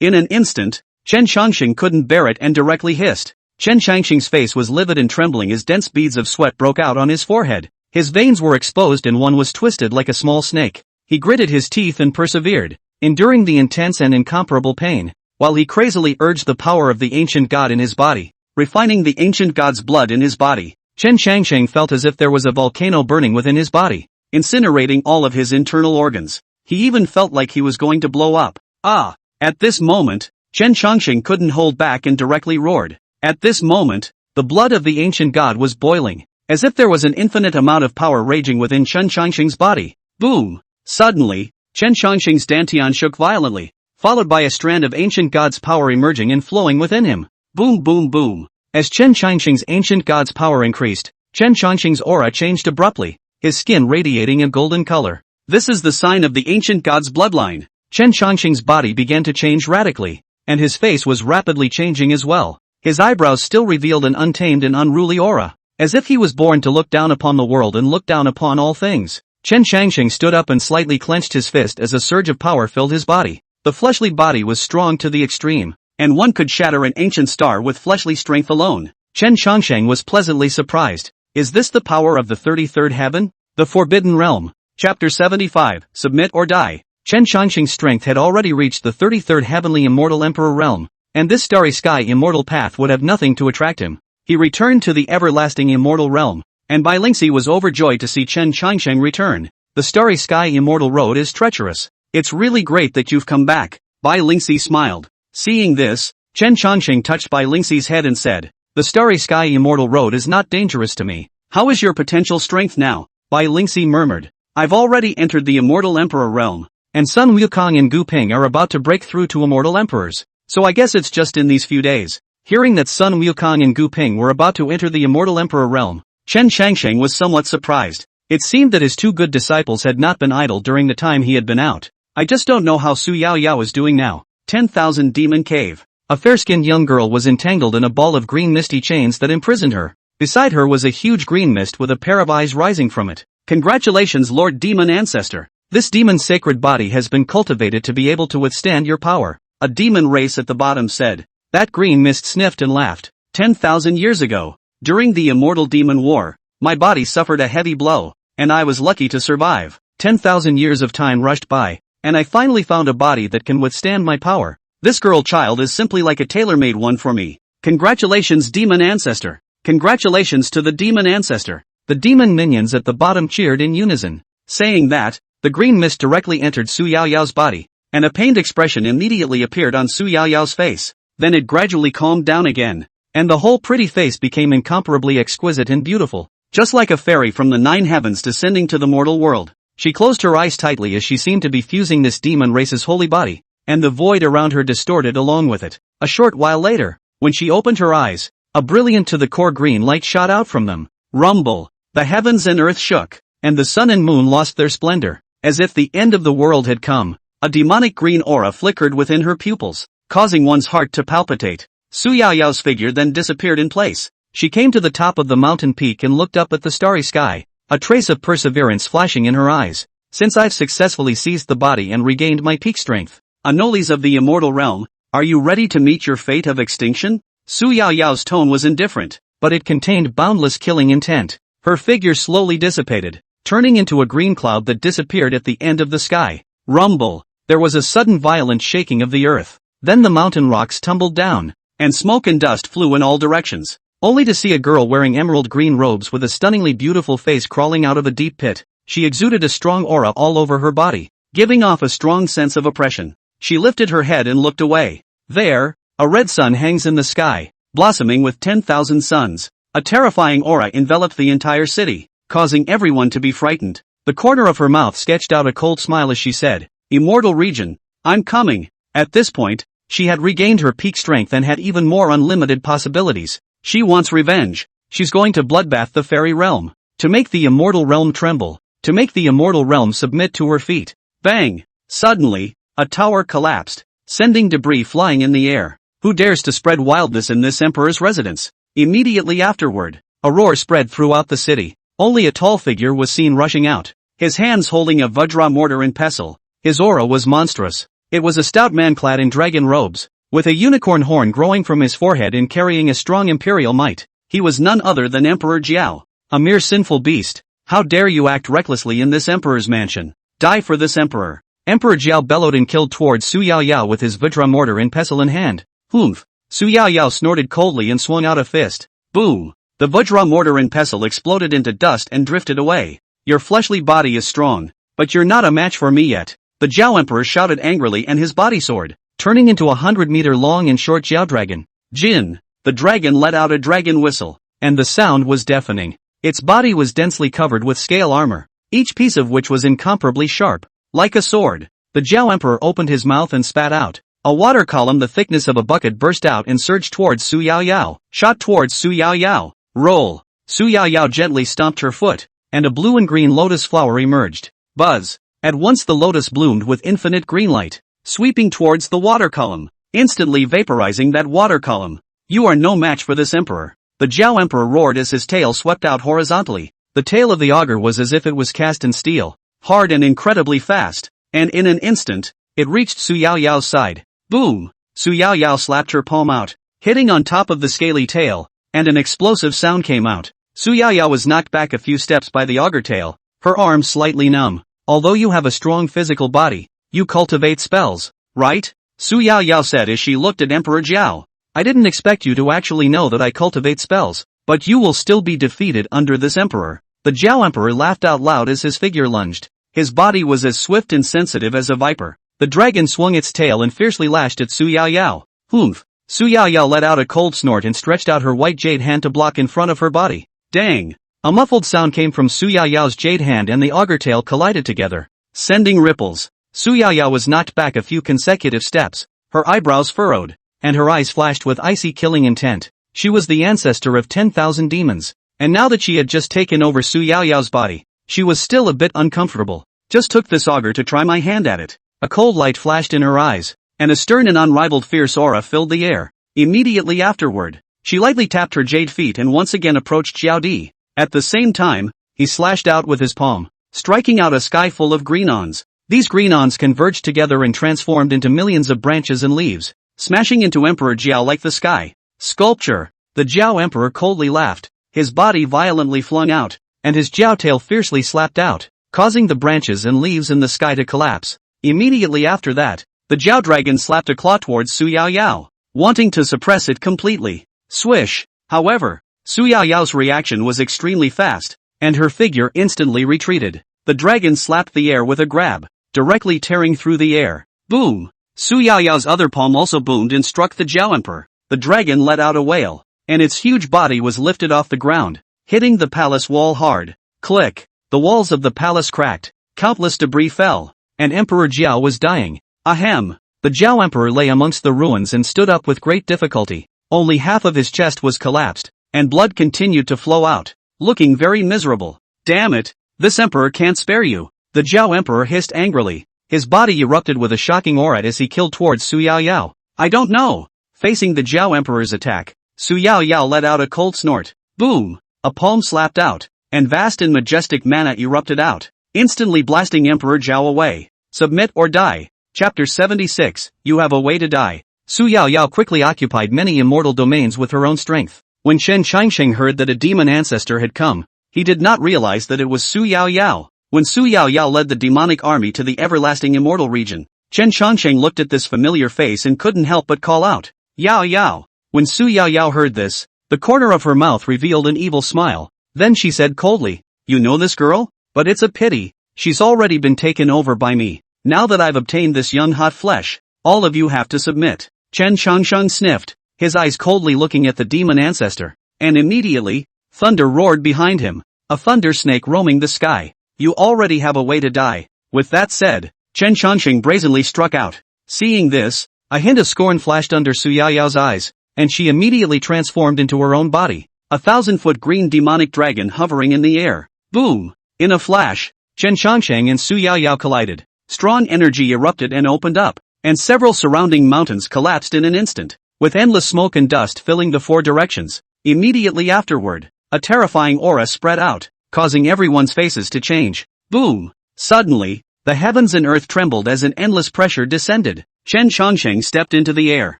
In an instant, Chen Changsheng couldn't bear it and directly hissed. Chen Changsheng's face was livid and trembling as dense beads of sweat broke out on his forehead. His veins were exposed and one was twisted like a small snake. He gritted his teeth and persevered, enduring the intense and incomparable pain, while he crazily urged the power of the ancient god in his body, refining the ancient god's blood in his body. Chen Changsheng felt as if there was a volcano burning within his body, incinerating all of his internal organs. He even felt like he was going to blow up. At this moment, Chen Changsheng couldn't hold back and directly roared. At this moment, the blood of the ancient god was boiling, as if there was an infinite amount of power raging within Chen Changsheng's body. Boom! Suddenly, Chen Changsheng's dantian shook violently, followed by a strand of ancient god's power emerging and flowing within him. Boom boom boom. As Chen Changsheng's ancient god's power increased, Chen Changsheng's aura changed abruptly, his skin radiating a golden color. This is the sign of the ancient god's bloodline. Chen Changsheng's body began to change radically, and his face was rapidly changing as well. His eyebrows still revealed an untamed and unruly aura, as if he was born to look down upon the world and look down upon all things. Chen Changsheng stood up and slightly clenched his fist as a surge of power filled his body. The fleshly body was strong to the extreme, and one could shatter an ancient star with fleshly strength alone. Chen Changsheng was pleasantly surprised. Is this the power of the 33rd heaven? The Forbidden Realm. Chapter 75, Submit or Die. Chen Changsheng's strength had already reached the 33rd heavenly immortal emperor realm, and this starry sky immortal path would have nothing to attract him. He returned to the everlasting immortal realm, and Bai Lingxi was overjoyed to see Chen Changsheng return. The starry sky immortal road is treacherous. It's really great that you've come back. Bai Lingxi smiled. Seeing this, Chen Changsheng touched Bai Lingxi's head and said, The Starry Sky Immortal Road is not dangerous to me. How is your potential strength now? Bai Lingxi murmured. I've already entered the Immortal Emperor realm, and Sun Wukong and Gu Ping are about to break through to Immortal Emperors, so I guess it's just in these few days. Hearing that Sun Wukong and Gu Ping were about to enter the Immortal Emperor realm, Chen Shangsheng was somewhat surprised. It seemed that his two good disciples had not been idle during the time he had been out. I just don't know how Su Yao Yao is doing now. 10,000 Demon Cave. A fair-skinned young girl was entangled in a ball of green misty chains that imprisoned her. Beside her was a huge green mist with a pair of eyes rising from it. Congratulations, Lord Demon Ancestor. This demon's sacred body has been cultivated to be able to withstand your power. A demon race at the bottom said. That green mist sniffed and laughed. 10,000 years ago, during the Immortal Demon War, my body suffered a heavy blow, and I was lucky to survive. 10,000 years of time rushed by, and I finally found a body that can withstand my power. This girl child is simply like a tailor-made one for me. Congratulations, Demon Ancestor. Congratulations to the Demon Ancestor. The demon minions at the bottom cheered in unison. Saying that, the green mist directly entered Su Yao Yao's body, and a pained expression immediately appeared on Su Yao Yao's face. Then it gradually calmed down again, and the whole pretty face became incomparably exquisite and beautiful, just like a fairy from the 9 heavens descending to the mortal world. She closed her eyes tightly as she seemed to be fusing this demon race's holy body, and the void around her distorted along with it. A short while later, when she opened her eyes, a brilliant to the core green light shot out from them. Rumble! The heavens and earth shook, and the sun and moon lost their splendor, as if the end of the world had come. A demonic green aura flickered within her pupils, causing one's heart to palpitate. Su Yao Yao's figure then disappeared in place. She came to the top of the mountain peak and looked up at the starry sky, a trace of perseverance flashing in her eyes. Since I've successfully seized the body and regained my peak strength, Anoles of the Immortal Realm, are you ready to meet your fate of extinction? Su Yao Yao's tone was indifferent, but it contained boundless killing intent. Her figure slowly dissipated, turning into a green cloud that disappeared at the end of the sky. Rumble! There was a sudden violent shaking of the earth. Then the mountain rocks tumbled down, and smoke and dust flew in all directions, only to see a girl wearing emerald green robes with a stunningly beautiful face crawling out of a deep pit. She exuded a strong aura all over her body, giving off a strong sense of oppression. She lifted her head and looked away. There, a red sun hangs in the sky, blossoming with 10,000 suns. A terrifying aura enveloped the entire city, causing everyone to be frightened. The corner of her mouth sketched out a cold smile as she said, Immortal Region, I'm coming. At this point, she had regained her peak strength and had even more unlimited possibilities. She wants revenge. She's going to bloodbath the fairy realm, to make the immortal realm tremble, to make the immortal realm submit to her feet. Bang! Suddenly, a tower collapsed, sending debris flying in the air. Who dares to spread wildness in this emperor's residence? Immediately afterward, a roar spread throughout the city. Only a tall figure was seen rushing out, his hands holding a Vajra mortar and pestle. His aura was monstrous. It was a stout man clad in dragon robes, with a unicorn horn growing from his forehead and carrying a strong imperial might. He was none other than Emperor Jiao, a mere sinful beast. How dare you act recklessly in this emperor's mansion? Die for this emperor! Emperor Jiao bellowed and killed towards Su Yao Yao with his Vajra mortar and pestle in hand. Humph! Su Yao Yao snorted coldly and swung out a fist. Boom! The Vajra mortar and pestle exploded into dust and drifted away. Your fleshly body is strong, but you're not a match for me yet. The Jiao Emperor shouted angrily and his body soared, turning into a 100-meter long and short Jiao dragon. Jin! The dragon let out a dragon whistle, and the sound was deafening. Its body was densely covered with scale armor, each piece of which was incomparably sharp, like a sword. The Jiao Emperor opened his mouth and spat out. A water column the thickness of a bucket burst out and surged towards Su Yao Yao. Shot towards Su Yao Yao. Roll! Su Yao Yao gently stomped her foot, and a blue and green lotus flower emerged. Buzz! At once the lotus bloomed with infinite green light, sweeping towards the water column, instantly vaporizing that water column. You are no match for this emperor. The Jiao Emperor roared as his tail swept out horizontally. The tail of the augur was as if it was cast in steel, hard and incredibly fast, and in an instant, it reached Su Yao Yao's side. Boom! Su Yao Yao slapped her palm out, hitting on top of the scaly tail, and an explosive sound came out. Su Yao Yao was knocked back a few steps by the augur tail, her arms slightly numb. Although you have a strong physical body, you cultivate spells, right? Su Yao Yao said as she looked at Emperor Jiao. I didn't expect you to actually know that I cultivate spells, but you will still be defeated under this emperor. The Jiao Emperor laughed out loud as his figure lunged. His body was as swift and sensitive as a viper. The dragon swung its tail and fiercely lashed at Su Yao Yao. Humph! Su Yaoyao let out a cold snort and stretched out her white jade hand to block in front of her body. Dang! A muffled sound came from Su Yaoyao's jade hand and the auger tail collided together, sending ripples. Su Yaoyao was knocked back a few consecutive steps, her eyebrows furrowed, and her eyes flashed with icy killing intent. She was the ancestor of 10,000 demons, and now that she had just taken over Su Yaoyao's body, she was still a bit uncomfortable. Just took this auger to try my hand at it. A cold light flashed in her eyes, and a stern and unrivaled fierce aura filled the air. Immediately afterward, she lightly tapped her jade feet and once again approached Xiao Di. At the same time, he slashed out with his palm, striking out a sky full of green ons. These green ons converged together and transformed into millions of branches and leaves, smashing into Emperor Jiao like the sky. Sculpture! The Jiao Emperor coldly laughed, his body violently flung out, and his Jiao tail fiercely slapped out, causing the branches and leaves in the sky to collapse. Immediately after that, the Jiao dragon slapped a claw towards Su Yaoyao, wanting to suppress it completely. Swish! However, Su Yaoyao's reaction was extremely fast, and her figure instantly retreated. The dragon slapped the air with a grab, directly tearing through the air. Boom! Su Yaoyao's other palm also boomed and struck the Jiao Emperor. The dragon let out a wail, and its huge body was lifted off the ground, hitting the palace wall hard. Click! The walls of the palace cracked, countless debris fell, and Emperor Jiao was dying. Ahem! The Jiao Emperor lay amongst the ruins and stood up with great difficulty. Only half of his chest was collapsed, and blood continued to flow out, looking very miserable. Damn it! This emperor can't spare you! The Jiao Emperor hissed angrily. His body erupted with a shocking aura as he killed towards Su Yaoyao. I don't know! Facing the Jiao Emperor's attack, Su Yaoyao let out a cold snort. Boom! A palm slapped out, and vast and majestic mana erupted out, instantly blasting Emperor Jiao away. Submit or die. Chapter 76, You Have a Way to Die. Su Yaoyao quickly occupied many immortal domains with her own strength. When Chen Changsheng heard that a demon ancestor had come, he did not realize that it was Su Yaoyao. When Su Yaoyao led the demonic army to the everlasting immortal region, Chen Changsheng looked at this familiar face and couldn't help but call out, Yao Yao. When Su Yaoyao heard this, the corner of her mouth revealed an evil smile. Then she said coldly, You know this girl? But it's a pity, she's already been taken over by me. Now that I've obtained this young hot flesh, all of you have to submit. Chen Changsheng sniffed, his eyes coldly looking at the demon ancestor, and immediately, thunder roared behind him, a thunder snake roaming the sky. You already have a way to die. With that said, Chen Changsheng brazenly struck out. Seeing this, a hint of scorn flashed under Su Yaoyao's eyes, and she immediately transformed into her own body, a 1,000-foot green demonic dragon hovering in the air. Boom! In a flash, Chen Changsheng and Su Yaoyao collided. Strong energy erupted and opened up, and several surrounding mountains collapsed in an instant, with endless smoke and dust filling the four directions. Immediately afterward, a terrifying aura spread out, causing everyone's faces to change. Boom! Suddenly, the heavens and earth trembled as an endless pressure descended. Chen Changsheng stepped into the air.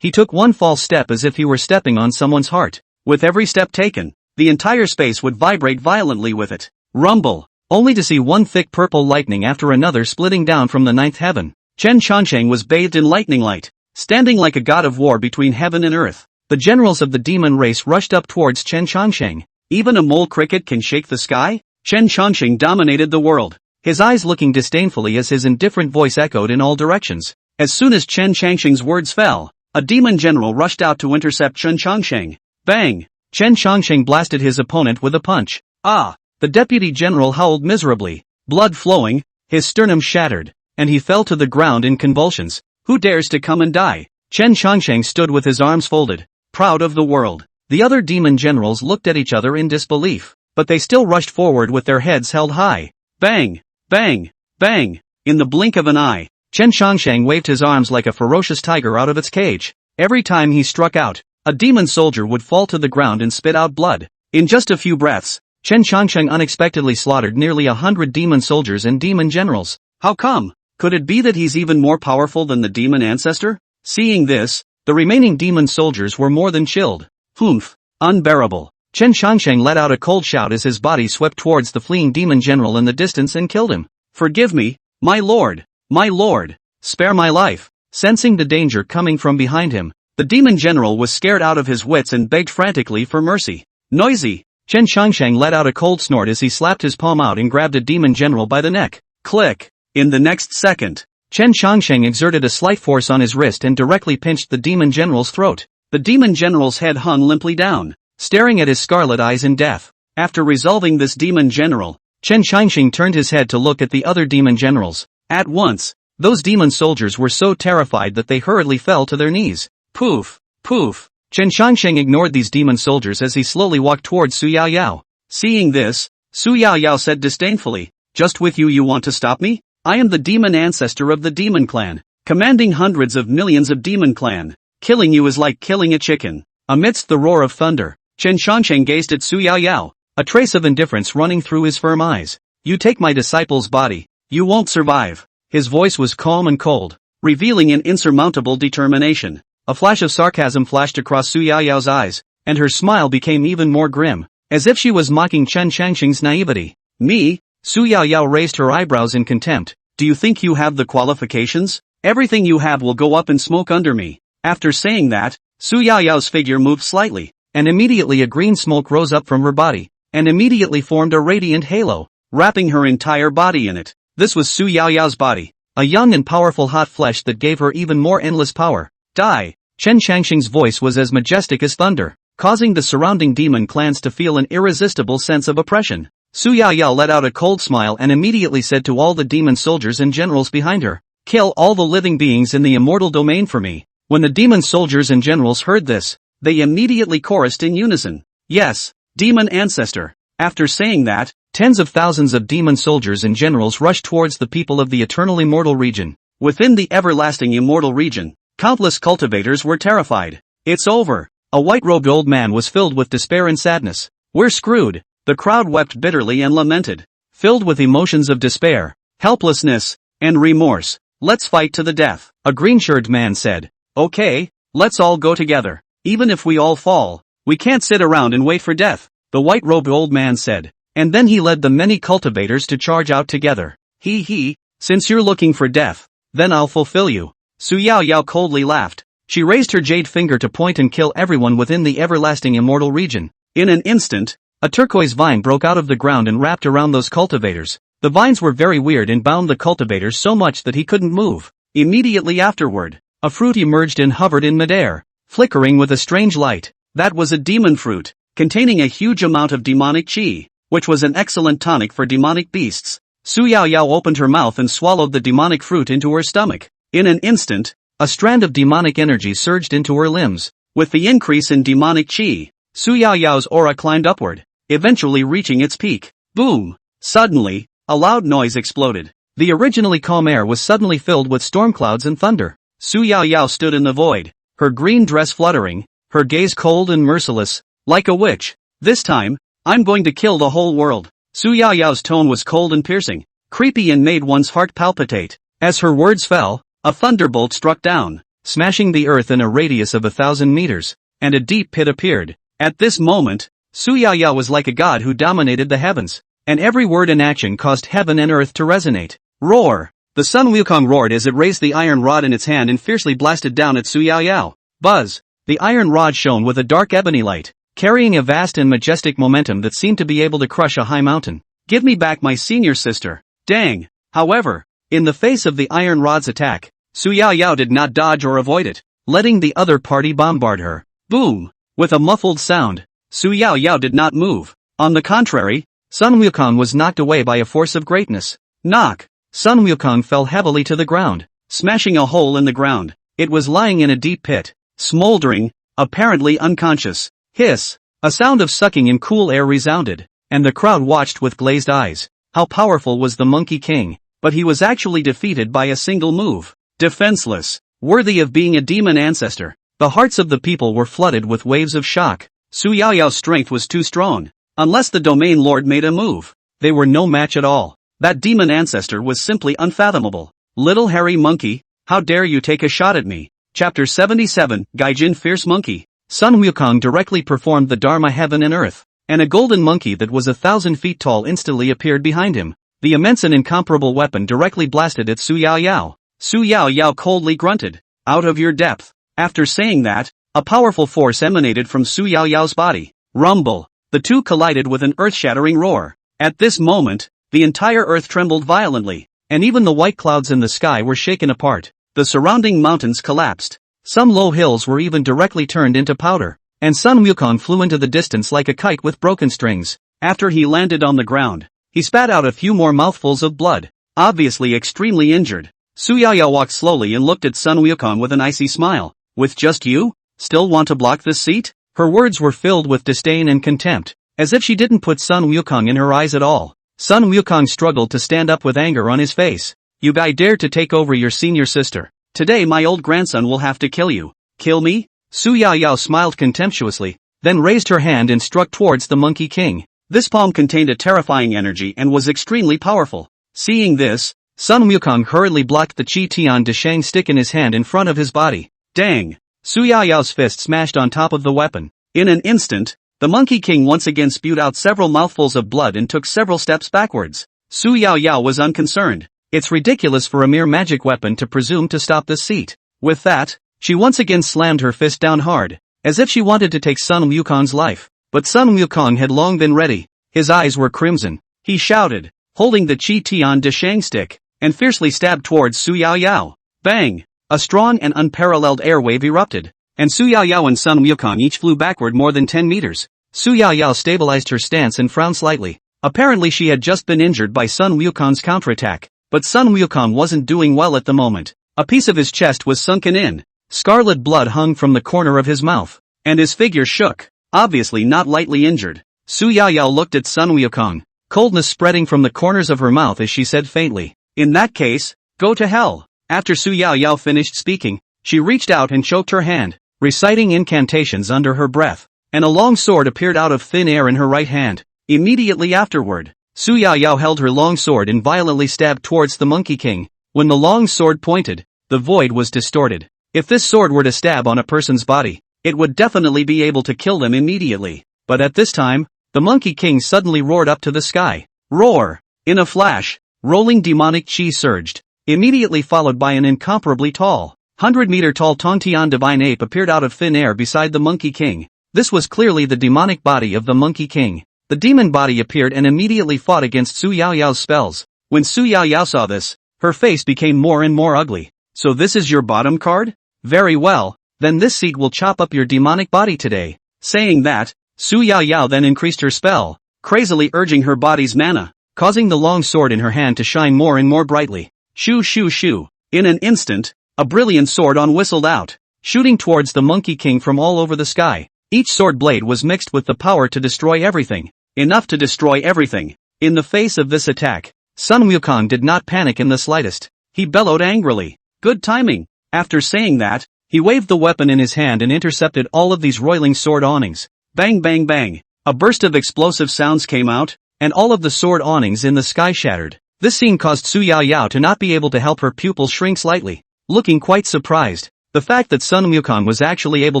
He took one false step as if he were stepping on someone's heart. With every step taken, the entire space would vibrate violently with it. Rumble! Only to see one thick purple lightning after another splitting down from the ninth heaven. Chen Changsheng was bathed in lightning light, standing like a god of war between heaven and earth. The generals of the demon race rushed up towards Chen Changsheng. Even a mole cricket can shake the sky? Chen Changsheng dominated the world, his eyes looking disdainfully as his indifferent voice echoed in all directions. As soon as Chen Changsheng's words fell, a demon general rushed out to intercept Chen Changsheng. Bang! Chen Changsheng blasted his opponent with a punch. Ah! The deputy general howled miserably, blood flowing, his sternum shattered, and he fell to the ground in convulsions. Who dares to come and die? Chen Changsheng stood with his arms folded, proud of the world. The other demon generals looked at each other in disbelief, but they still rushed forward with their heads held high. Bang! Bang! Bang! In the blink of an eye, Chen Changsheng waved his arms like a ferocious tiger out of its cage. Every time he struck out, a demon soldier would fall to the ground and spit out blood. In just a few breaths, Chen Changsheng unexpectedly slaughtered nearly 100 demon soldiers and demon generals. How come? Could it be that he's even more powerful than the demon ancestor? Seeing this, the remaining demon soldiers were more than chilled. Humph! Unbearable! Chen Changsheng let out a cold shout as his body swept towards the fleeing demon general in the distance and killed him. Forgive me, my lord! My lord! Spare my life! Sensing the danger coming from behind him, the demon general was scared out of his wits and begged frantically for mercy. Noisy! Chen Changsheng let out a cold snort as he slapped his palm out and grabbed a demon general by the neck. Click! In the next second, Chen Changsheng exerted a slight force on his wrist and directly pinched the demon general's throat. The demon general's head hung limply down, staring at his scarlet eyes in death. After resolving this demon general, Chen Qianxing turned his head to look at the other demon generals. At once, those demon soldiers were so terrified that they hurriedly fell to their knees. Poof, poof. Chen Qianxing ignored these demon soldiers as he slowly walked towards Su Yaoyao. Seeing this, Su Yaoyao said disdainfully, "Just with you want to stop me? I am the demon ancestor of the demon clan, commanding hundreds of millions of demon clan. Killing you is like killing a chicken." Amidst the roar of thunder, Chen Qianxing gazed at Su Yaoyao, a trace of indifference running through his firm eyes. "You take my disciple's body, you won't survive." His voice was calm and cold, revealing an insurmountable determination. A flash of sarcasm flashed across Su Yaoyao's eyes, and her smile became even more grim, as if she was mocking Chen Qianxing's naivety. "Me?" Su Yaoyao raised her eyebrows in contempt. "Do you think you have the qualifications? Everything you have will go up in smoke under me." After saying that, Su Yaoyao's figure moved slightly, and immediately a green smoke rose up from her body, and immediately formed a radiant halo, wrapping her entire body in it. This was Su Yaoyao's body, a young and powerful hot flesh that gave her even more endless power. "Die!" Chen Qianxing's voice was as majestic as thunder, causing the surrounding demon clans to feel an irresistible sense of oppression. Su Yaoyao let out a cold smile and immediately said to all the demon soldiers and generals behind her, "Kill all the living beings in the immortal domain for me." When the demon soldiers and generals heard this, they immediately chorused in unison, "Yes, demon ancestor." After saying that, tens of thousands of demon soldiers and generals rushed towards the people of the eternal immortal region. Within the everlasting immortal region, countless cultivators were terrified. "It's over." A white-robed old man was filled with despair and sadness. "We're screwed." The crowd wept bitterly and lamented, filled with emotions of despair, helplessness, and remorse. "Let's fight to the death." A green-shirted man said, "Okay, let's all go together. Even if we all fall, we can't sit around and wait for death." The white-robed old man said, and then he led the many cultivators to charge out together. He, since you're looking for death, then I'll fulfill you." Su Yaoyao coldly laughed. She raised her jade finger to point and kill everyone within the everlasting immortal region. In an instant, a turquoise vine broke out of the ground and wrapped around those cultivators. The vines were very weird and bound the cultivators so much that he couldn't move. Immediately afterward, a fruit emerged and hovered in midair, flickering with a strange light. That was a demon fruit, containing a huge amount of demonic qi, which was an excellent tonic for demonic beasts. Su Yaoyao opened her mouth and swallowed the demonic fruit into her stomach. In an instant, a strand of demonic energy surged into her limbs. With the increase in demonic qi, Su Yaoyao's aura climbed upward, eventually reaching its peak. Boom! Suddenly, a loud noise exploded. The originally calm air was suddenly filled with storm clouds and thunder. Su Yaoyao stood in the void, her green dress fluttering, her gaze cold and merciless, like a witch. "This time, I'm going to kill the whole world." Su Yaoyao's tone was cold and piercing, creepy and made one's heart palpitate. As her words fell, a thunderbolt struck down, smashing the earth in a radius of 1,000 meters, and a deep pit appeared. At this moment, Su Yaoyao was like a god who dominated the heavens, and every word and action caused heaven and earth to resonate. Roar! The Sun Wukong roared as it raised the iron rod in its hand and fiercely blasted down at Su Yaoyao. Buzz! The iron rod shone with a dark ebony light, carrying a vast and majestic momentum that seemed to be able to crush a high mountain. "Give me back my senior sister." Dang! However, in the face of the iron rod's attack, Su Yaoyao did not dodge or avoid it, letting the other party bombard her. Boom! With a muffled sound, Su Yaoyao did not move. On the contrary, Sun Wukong was knocked away by a force of greatness. Knock! Sun Wukong fell heavily to the ground, smashing a hole in the ground. It was lying in a deep pit, smoldering, apparently unconscious. Hiss! A sound of sucking in cool air resounded, and the crowd watched with glazed eyes. How powerful was the Monkey King, but he was actually defeated by a single move. Defenseless, worthy of being a demon ancestor. The hearts of the people were flooded with waves of shock. Su Yaoyao's strength was too strong. Unless the domain lord made a move, they were no match at all. That demon ancestor was simply unfathomable. "Little hairy monkey, how dare you take a shot at me?" Chapter 77, Gaijin Fierce Monkey. Sun Wukong directly performed the Dharma heaven and earth, and a golden monkey that was 1,000 feet tall instantly appeared behind him. The immense and incomparable weapon directly blasted at Su Yaoyao. Su Yaoyao coldly grunted, "Out of your depth." After saying that, a powerful force emanated from Su Yaoyao's body. Rumble! The two collided with an earth-shattering roar. At this moment, the entire earth trembled violently, and even the white clouds in the sky were shaken apart. The surrounding mountains collapsed, Some low hills were even directly turned into powder, and Sun Wukong flew into the distance like a kite with broken strings. After he landed on the ground, he spat out a few more mouthfuls of blood, obviously extremely injured. Su Yaoyao walked slowly and looked at Sun Wukong with an icy smile. With just you? Still want to block this seat? Her words were filled with disdain and contempt, as if she didn't put Sun Wukong in her eyes at all. Sun Wukong struggled to stand up with anger on his face. You guy dared to take over your senior sister. Today my old grandson will have to kill you. Kill me? Su Yaoyao smiled contemptuously, then raised her hand and struck towards the Monkey King. This palm contained a terrifying energy and was extremely powerful. Seeing this, Sun Wukong hurriedly blocked the Qi Tian Deshang stick in his hand in front of his body. Dang! Su Yaoyao's fist smashed on top of the weapon. In an instant, the Monkey King once again spewed out several mouthfuls of blood and took several steps backwards. Su Yaoyao was unconcerned. It's ridiculous for a mere magic weapon to presume to stop this seat. With that, she once again slammed her fist down hard, as if she wanted to take Sun Wukong's life. But Sun Wukong had long been ready. His eyes were crimson. He shouted, holding the Qi Tian Deshang stick, and fiercely stabbed towards Su Yaoyao. Bang! A strong and unparalleled air wave erupted, and Su Yaoyao and Sun Wukong each flew backward more than 10 meters. Su Yaoyao stabilized her stance and frowned slightly. Apparently she had just been injured by Sun Wukong's counterattack, but Sun Wukong wasn't doing well at the moment. A piece of his chest was sunken in. Scarlet blood hung from the corner of his mouth, and his figure shook, obviously not lightly injured. Su Yaoyao looked at Sun Wukong, coldness spreading from the corners of her mouth as she said faintly, "In that case, go to hell." After Su Yaoyao finished speaking, she reached out and choked her hand, reciting incantations under her breath, and a long sword appeared out of thin air in her right hand. Immediately afterward, Su Yaoyao held her long sword and violently stabbed towards the Monkey King. When the long sword pointed, the void was distorted. If this sword were to stab on a person's body, it would definitely be able to kill them immediately. But at this time, the Monkey King suddenly roared up to the sky. Roar! In a flash, rolling demonic chi surged, immediately followed by an incomparably tall, 100-meter-tall Tongtian divine ape appeared out of thin air beside the Monkey King. This was clearly the demonic body of the Monkey King. The demon body appeared and immediately fought against Su Yaoyao's spells. When Su Yaoyao saw this, her face became more and more ugly. So this is your bottom card? Very well, then this seed will chop up your demonic body today. Saying that, Su Yaoyao then increased her spell, crazily urging her body's mana, causing the long sword in her hand to shine more and more brightly. Shoo shoo shoo. In an instant, a brilliant sword whistled out, shooting towards the Monkey King from all over the sky. Each sword blade was mixed with the power to destroy everything. Enough to destroy everything. In the face of this attack, Sun Wukong did not panic in the slightest. He bellowed angrily. Good timing. After saying that, he waved the weapon in his hand and intercepted all of these roiling sword awnings. Bang bang bang. A burst of explosive sounds came out, and all of the sword awnings in the sky shattered. This scene caused Su Yaoyao to not be able to help her pupils shrink slightly. Looking quite surprised, the fact that Sun Wukong was actually able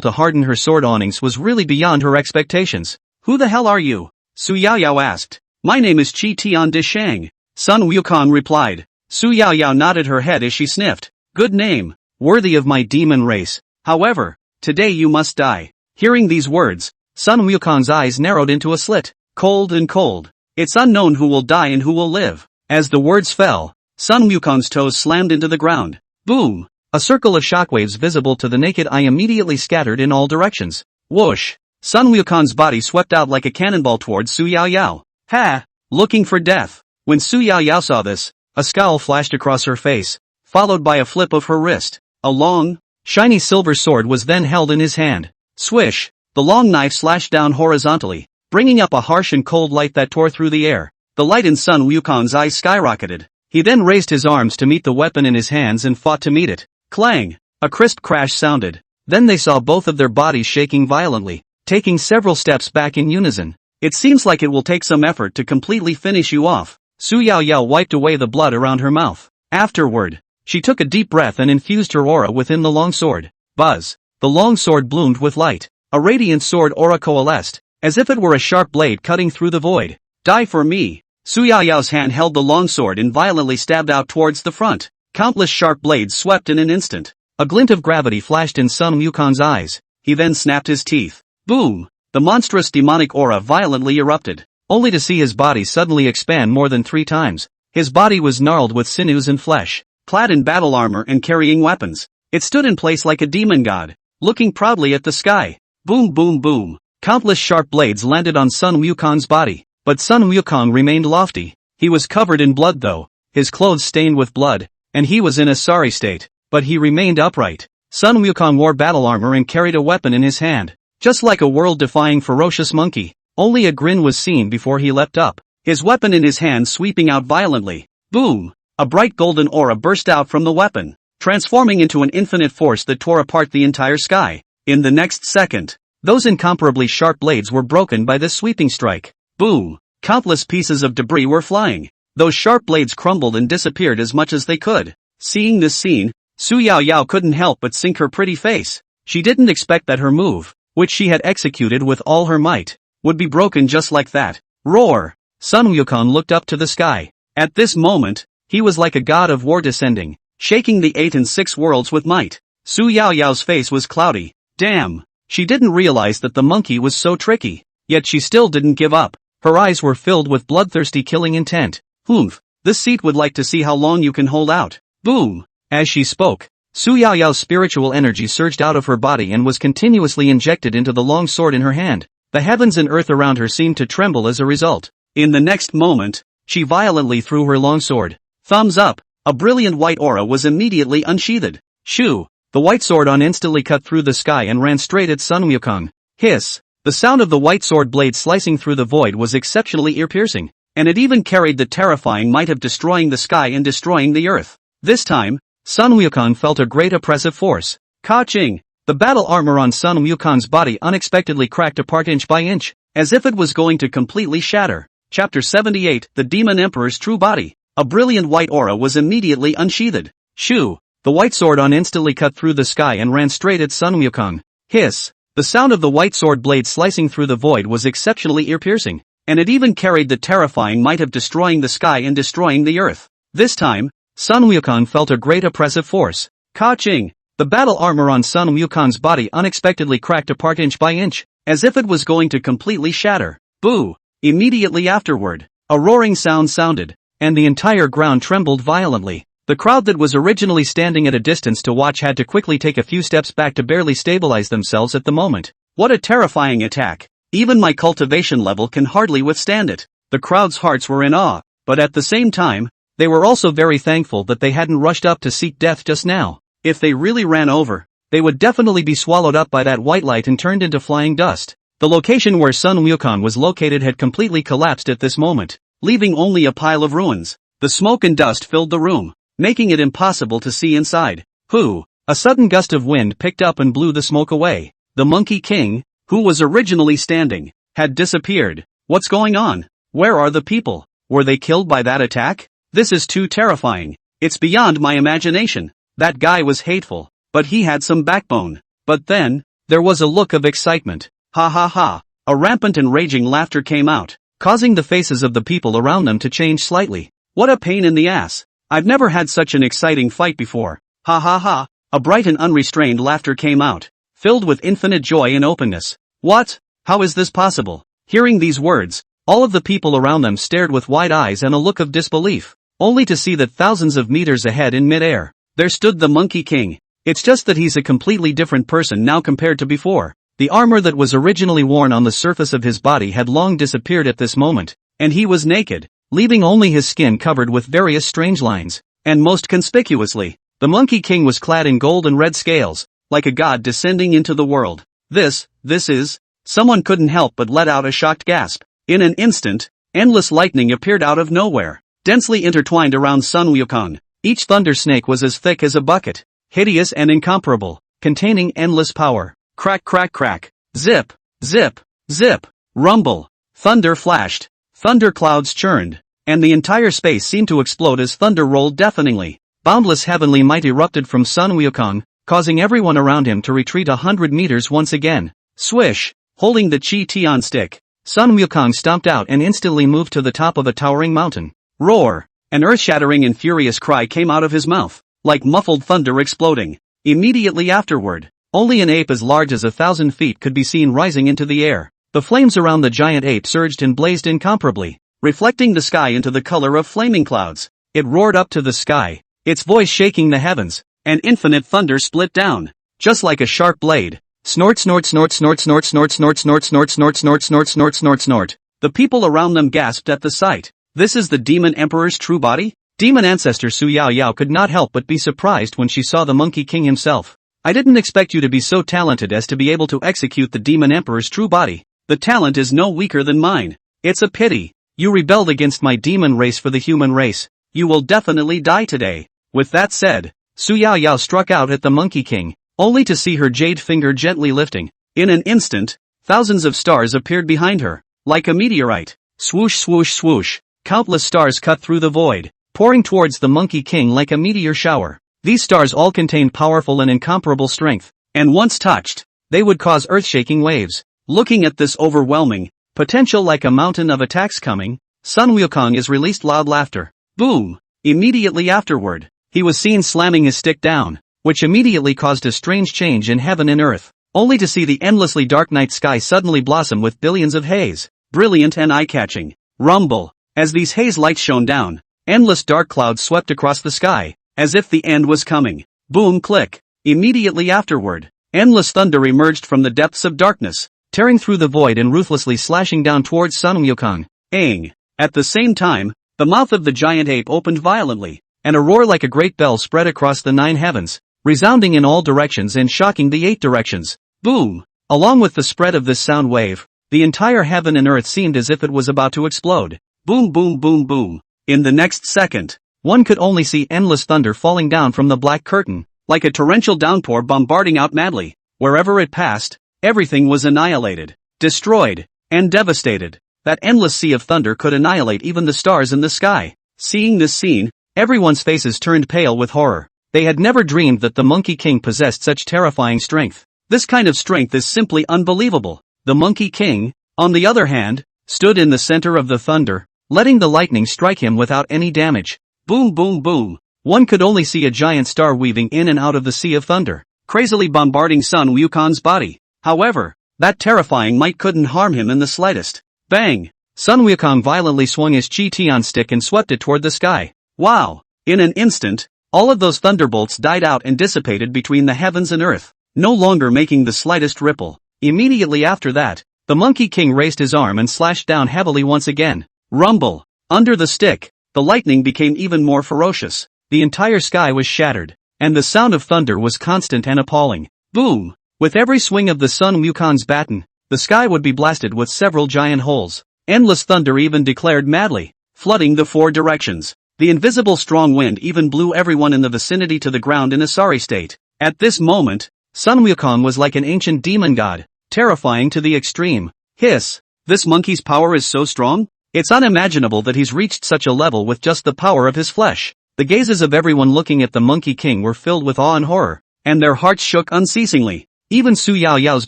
to harden her sword awnings was really beyond her expectations. Who the hell are you? Su Yaoyao asked. My name is Qi Tian Deshang. Sun Wukong replied. Su Yaoyao nodded her head as she sniffed. Good name, worthy of my demon race. However, today you must die. Hearing these words, Sun Wukong's eyes narrowed into a slit. Cold and cold. It's unknown who will die and who will live. As the words fell, Sun Wukong's toes slammed into the ground. Boom! A circle of shockwaves visible to the naked eye immediately scattered in all directions. Whoosh! Sun Wukong's body swept out like a cannonball towards Su Yaoyao. Ha! Looking for death. When Su Yaoyao saw this, a scowl flashed across her face, followed by a flip of her wrist. A long, shiny silver sword was then held in his hand. Swish! The long knife slashed down horizontally, bringing up a harsh and cold light that tore through the air. The light in Sun Wukong's eyes skyrocketed. He then raised his arms to meet the weapon in his hands and fought to meet it. Clang! A crisp crash sounded. Then they saw both of their bodies shaking violently, taking several steps back in unison. It seems like it will take some effort to completely finish you off. Su Yaoyao wiped away the blood around her mouth. Afterward, she took a deep breath and infused her aura within the long sword. Buzz! The long sword bloomed with light. A radiant sword aura coalesced, as if it were a sharp blade cutting through the void. Die for me! Su Yaoyao's hand held the long sword and violently stabbed out towards the front. Countless sharp blades swept in an instant. A glint of gravity flashed in Sun Wukong's eyes. He then snapped his teeth. Boom! The monstrous demonic aura violently erupted, only to see his body suddenly expand more than 3 times. His body was gnarled with sinews and flesh, clad in battle armor and carrying weapons. It stood in place like a demon god, looking proudly at the sky. Boom boom boom. Countless sharp blades landed on Sun Wukong's body, but Sun Wukong remained lofty. He was covered in blood though, his clothes stained with blood, and he was in a sorry state, but he remained upright. Sun Wukong wore battle armor and carried a weapon in his hand, just like a world-defying ferocious monkey. Only a grin was seen before he leapt up, his weapon in his hand sweeping out violently. Boom! A bright golden aura burst out from the weapon, transforming into an infinite force that tore apart the entire sky. In the next second, those incomparably sharp blades were broken by this sweeping strike. Boom! Countless pieces of debris were flying. Those sharp blades crumbled and disappeared as much as they could. Seeing this scene, Su Yaoyao couldn't help but sink her pretty face. She didn't expect that her move, which she had executed with all her might, would be broken just like that. Roar! Sun Wukong looked up to the sky. At this moment, he was like a god of war descending, shaking the 8 and 6 worlds with might. Su Yaoyao's face was cloudy. Damn! She didn't realize that the monkey was so tricky. Yet she still didn't give up. Her eyes were filled with bloodthirsty killing intent. Humph! This seat would like to see how long you can hold out. Boom! As she spoke, Su Yaoyao's spiritual energy surged out of her body and was continuously injected into the long sword in her hand. The heavens and earth around her seemed to tremble as a result. In the next moment, she violently threw her long sword. Thumbs up! A brilliant white aura was immediately unsheathed. Shoo! The white sword instantly cut through the sky and ran straight at Sun Wukong. Hiss! The sound of the white sword blade slicing through the void was exceptionally ear-piercing, and it even carried the terrifying might of destroying the sky and destroying the earth. This time, Sun Wukong felt a great oppressive force. Ka-ching! The battle armor on Sun Wukong's body unexpectedly cracked apart inch by inch, as if it was going to completely shatter. Chapter 78, The Demon Emperor's True Body. A brilliant white aura was immediately unsheathed. Shoo! The white sword instantly cut through the sky and ran straight at Sun Wukong. Hiss! The sound of the white sword blade slicing through the void was exceptionally ear-piercing, and it even carried the terrifying might of destroying the sky and destroying the earth. This time, Sun Wukong felt a great oppressive force. Ka-ching! The battle armor on Sun Wukong's body unexpectedly cracked apart inch by inch, as if it was going to completely shatter. Boo! Immediately afterward, a roaring sound sounded, and the entire ground trembled violently. The crowd that was originally standing at a distance to watch had to quickly take a few steps back to barely stabilize themselves at the moment. What a terrifying attack! Even my cultivation level can hardly withstand it. The crowd's hearts were in awe, but at the same time, they were also very thankful that they hadn't rushed up to seek death just now. If they really ran over, they would definitely be swallowed up by that white light and turned into flying dust. The location where Sun Wukong was located had completely collapsed at this moment, leaving only a pile of ruins. The smoke and dust filled the room, making it impossible to see inside. Whoo! A sudden gust of wind picked up and blew the smoke away. The Monkey King, who was originally standing, had disappeared. What's going on? Where are the people? Were they killed by that attack? This is too terrifying. It's beyond my imagination. That guy was hateful, but he had some backbone. But then, there was a look of excitement. Ha ha ha. A rampant and raging laughter came out, causing the faces of the people around them to change slightly. What a pain in the ass. I've never had such an exciting fight before. Ha ha ha. A bright and unrestrained laughter came out, filled with infinite joy and openness. What? How is this possible? Hearing these words, all of the people around them stared with wide eyes and a look of disbelief, only to see that thousands of meters ahead in mid-air, there stood the Monkey King. It's just that he's a completely different person now compared to before. The armor that was originally worn on the surface of his body had long disappeared at this moment, and he was naked, leaving only his skin covered with various strange lines. And most conspicuously, the Monkey King was clad in gold and red scales, like a god descending into the world. This is... Someone couldn't help but let out a shocked gasp. In an instant, endless lightning appeared out of nowhere, densely intertwined around Sun Wukong. Each thunder snake was as thick as a bucket, hideous and incomparable, containing endless power. Crack crack crack, zip, zip, zip, rumble, thunder flashed, thunder clouds churned, and the entire space seemed to explode as thunder rolled deafeningly. Boundless heavenly might erupted from Sun Wukong, causing everyone around him to retreat 100 meters once again. Swish! Holding the Chi Tian stick, Sun Wukong stomped out and instantly moved to the top of a towering mountain. Roar! An earth-shattering and furious cry came out of his mouth, like muffled thunder exploding. Immediately afterward, only an ape as large as 1,000 feet could be seen rising into the air. The flames around the giant ape surged and blazed incomparably, reflecting the sky into the color of flaming clouds. It roared up to the sky, its voice shaking the heavens. and infinite thunder split down. Just like a sharp blade. Snort snort snort snort snort snort snort snort snort snort snort snort snort snort snort. The people around them gasped at the sight. This is the Demon Emperor's true body? Demon ancestor Su Yao Yao could not help but be surprised when she saw the Monkey King himself. I didn't expect you to be so talented as to be able to execute the Demon Emperor's true body. The talent is no weaker than mine. It's a pity. You rebelled against my demon race for the human race. You will definitely die today. With that said, Su Yao Yao struck out at the Monkey King, only to see her jade finger gently lifting. In an instant, thousands of stars appeared behind her, like a meteorite. Swoosh swoosh swoosh. Countless stars cut through the void, pouring towards the Monkey King like a meteor shower. These stars all contained powerful and incomparable strength, and once touched, they would cause earth-shaking waves. Looking at this overwhelming potential like a mountain of attacks coming, Sun Wukong is released loud laughter. Boom! Immediately afterward, he was seen slamming his stick down, which immediately caused a strange change in heaven and earth, only to see the endlessly dark night sky suddenly blossom with billions of haze, brilliant and eye-catching. Rumble! As these haze lights shone down, endless dark clouds swept across the sky, as if the end was coming. Boom click! Immediately afterward, endless thunder emerged from the depths of darkness, tearing through the void and ruthlessly slashing down towards Sun Wukong. Aang! At the same time, the mouth of the giant ape opened violently, and a roar like a great bell spread across the 9 heavens, resounding in all directions and shocking the 8 directions. Boom! Along with the spread of this sound wave, the entire heaven and earth seemed as if it was about to explode. Boom boom boom boom. In the next second, one could only see endless thunder falling down from the black curtain, like a torrential downpour bombarding out madly. Wherever it passed, everything was annihilated, destroyed, and devastated. That endless sea of thunder could annihilate even the stars in the sky. Seeing this scene, everyone's faces turned pale with horror. They had never dreamed that the Monkey King possessed such terrifying strength. This kind of strength is simply unbelievable. The Monkey King, on the other hand, stood in the center of the thunder, letting the lightning strike him without any damage. Boom boom boom. One could only see a giant star weaving in and out of the sea of thunder, crazily bombarding Sun Wukong's body. However, that terrifying might couldn't harm him in the slightest. Bang! Sun Wukong violently swung his Chi-Tian stick and swept it toward the sky. Wow! In an instant, all of those thunderbolts died out and dissipated between the heavens and earth, no longer making the slightest ripple. Immediately after that, the Monkey King raised his arm and slashed down heavily once again. Rumble! Under the stick, the lightning became even more ferocious. The entire sky was shattered, and the sound of thunder was constant and appalling. Boom! With every swing of the Sun Wukong's baton, the sky would be blasted with several giant holes. Endless thunder even declared madly, flooding the 4 directions. The invisible strong wind even blew everyone in the vicinity to the ground in a sorry state. At this moment, Sun Wukong was like an ancient demon god, terrifying to the extreme. Hiss! This monkey's power is so strong? It's unimaginable that he's reached such a level with just the power of his flesh. The gazes of everyone looking at the Monkey King were filled with awe and horror, and their hearts shook unceasingly. Even Su Yao Yao's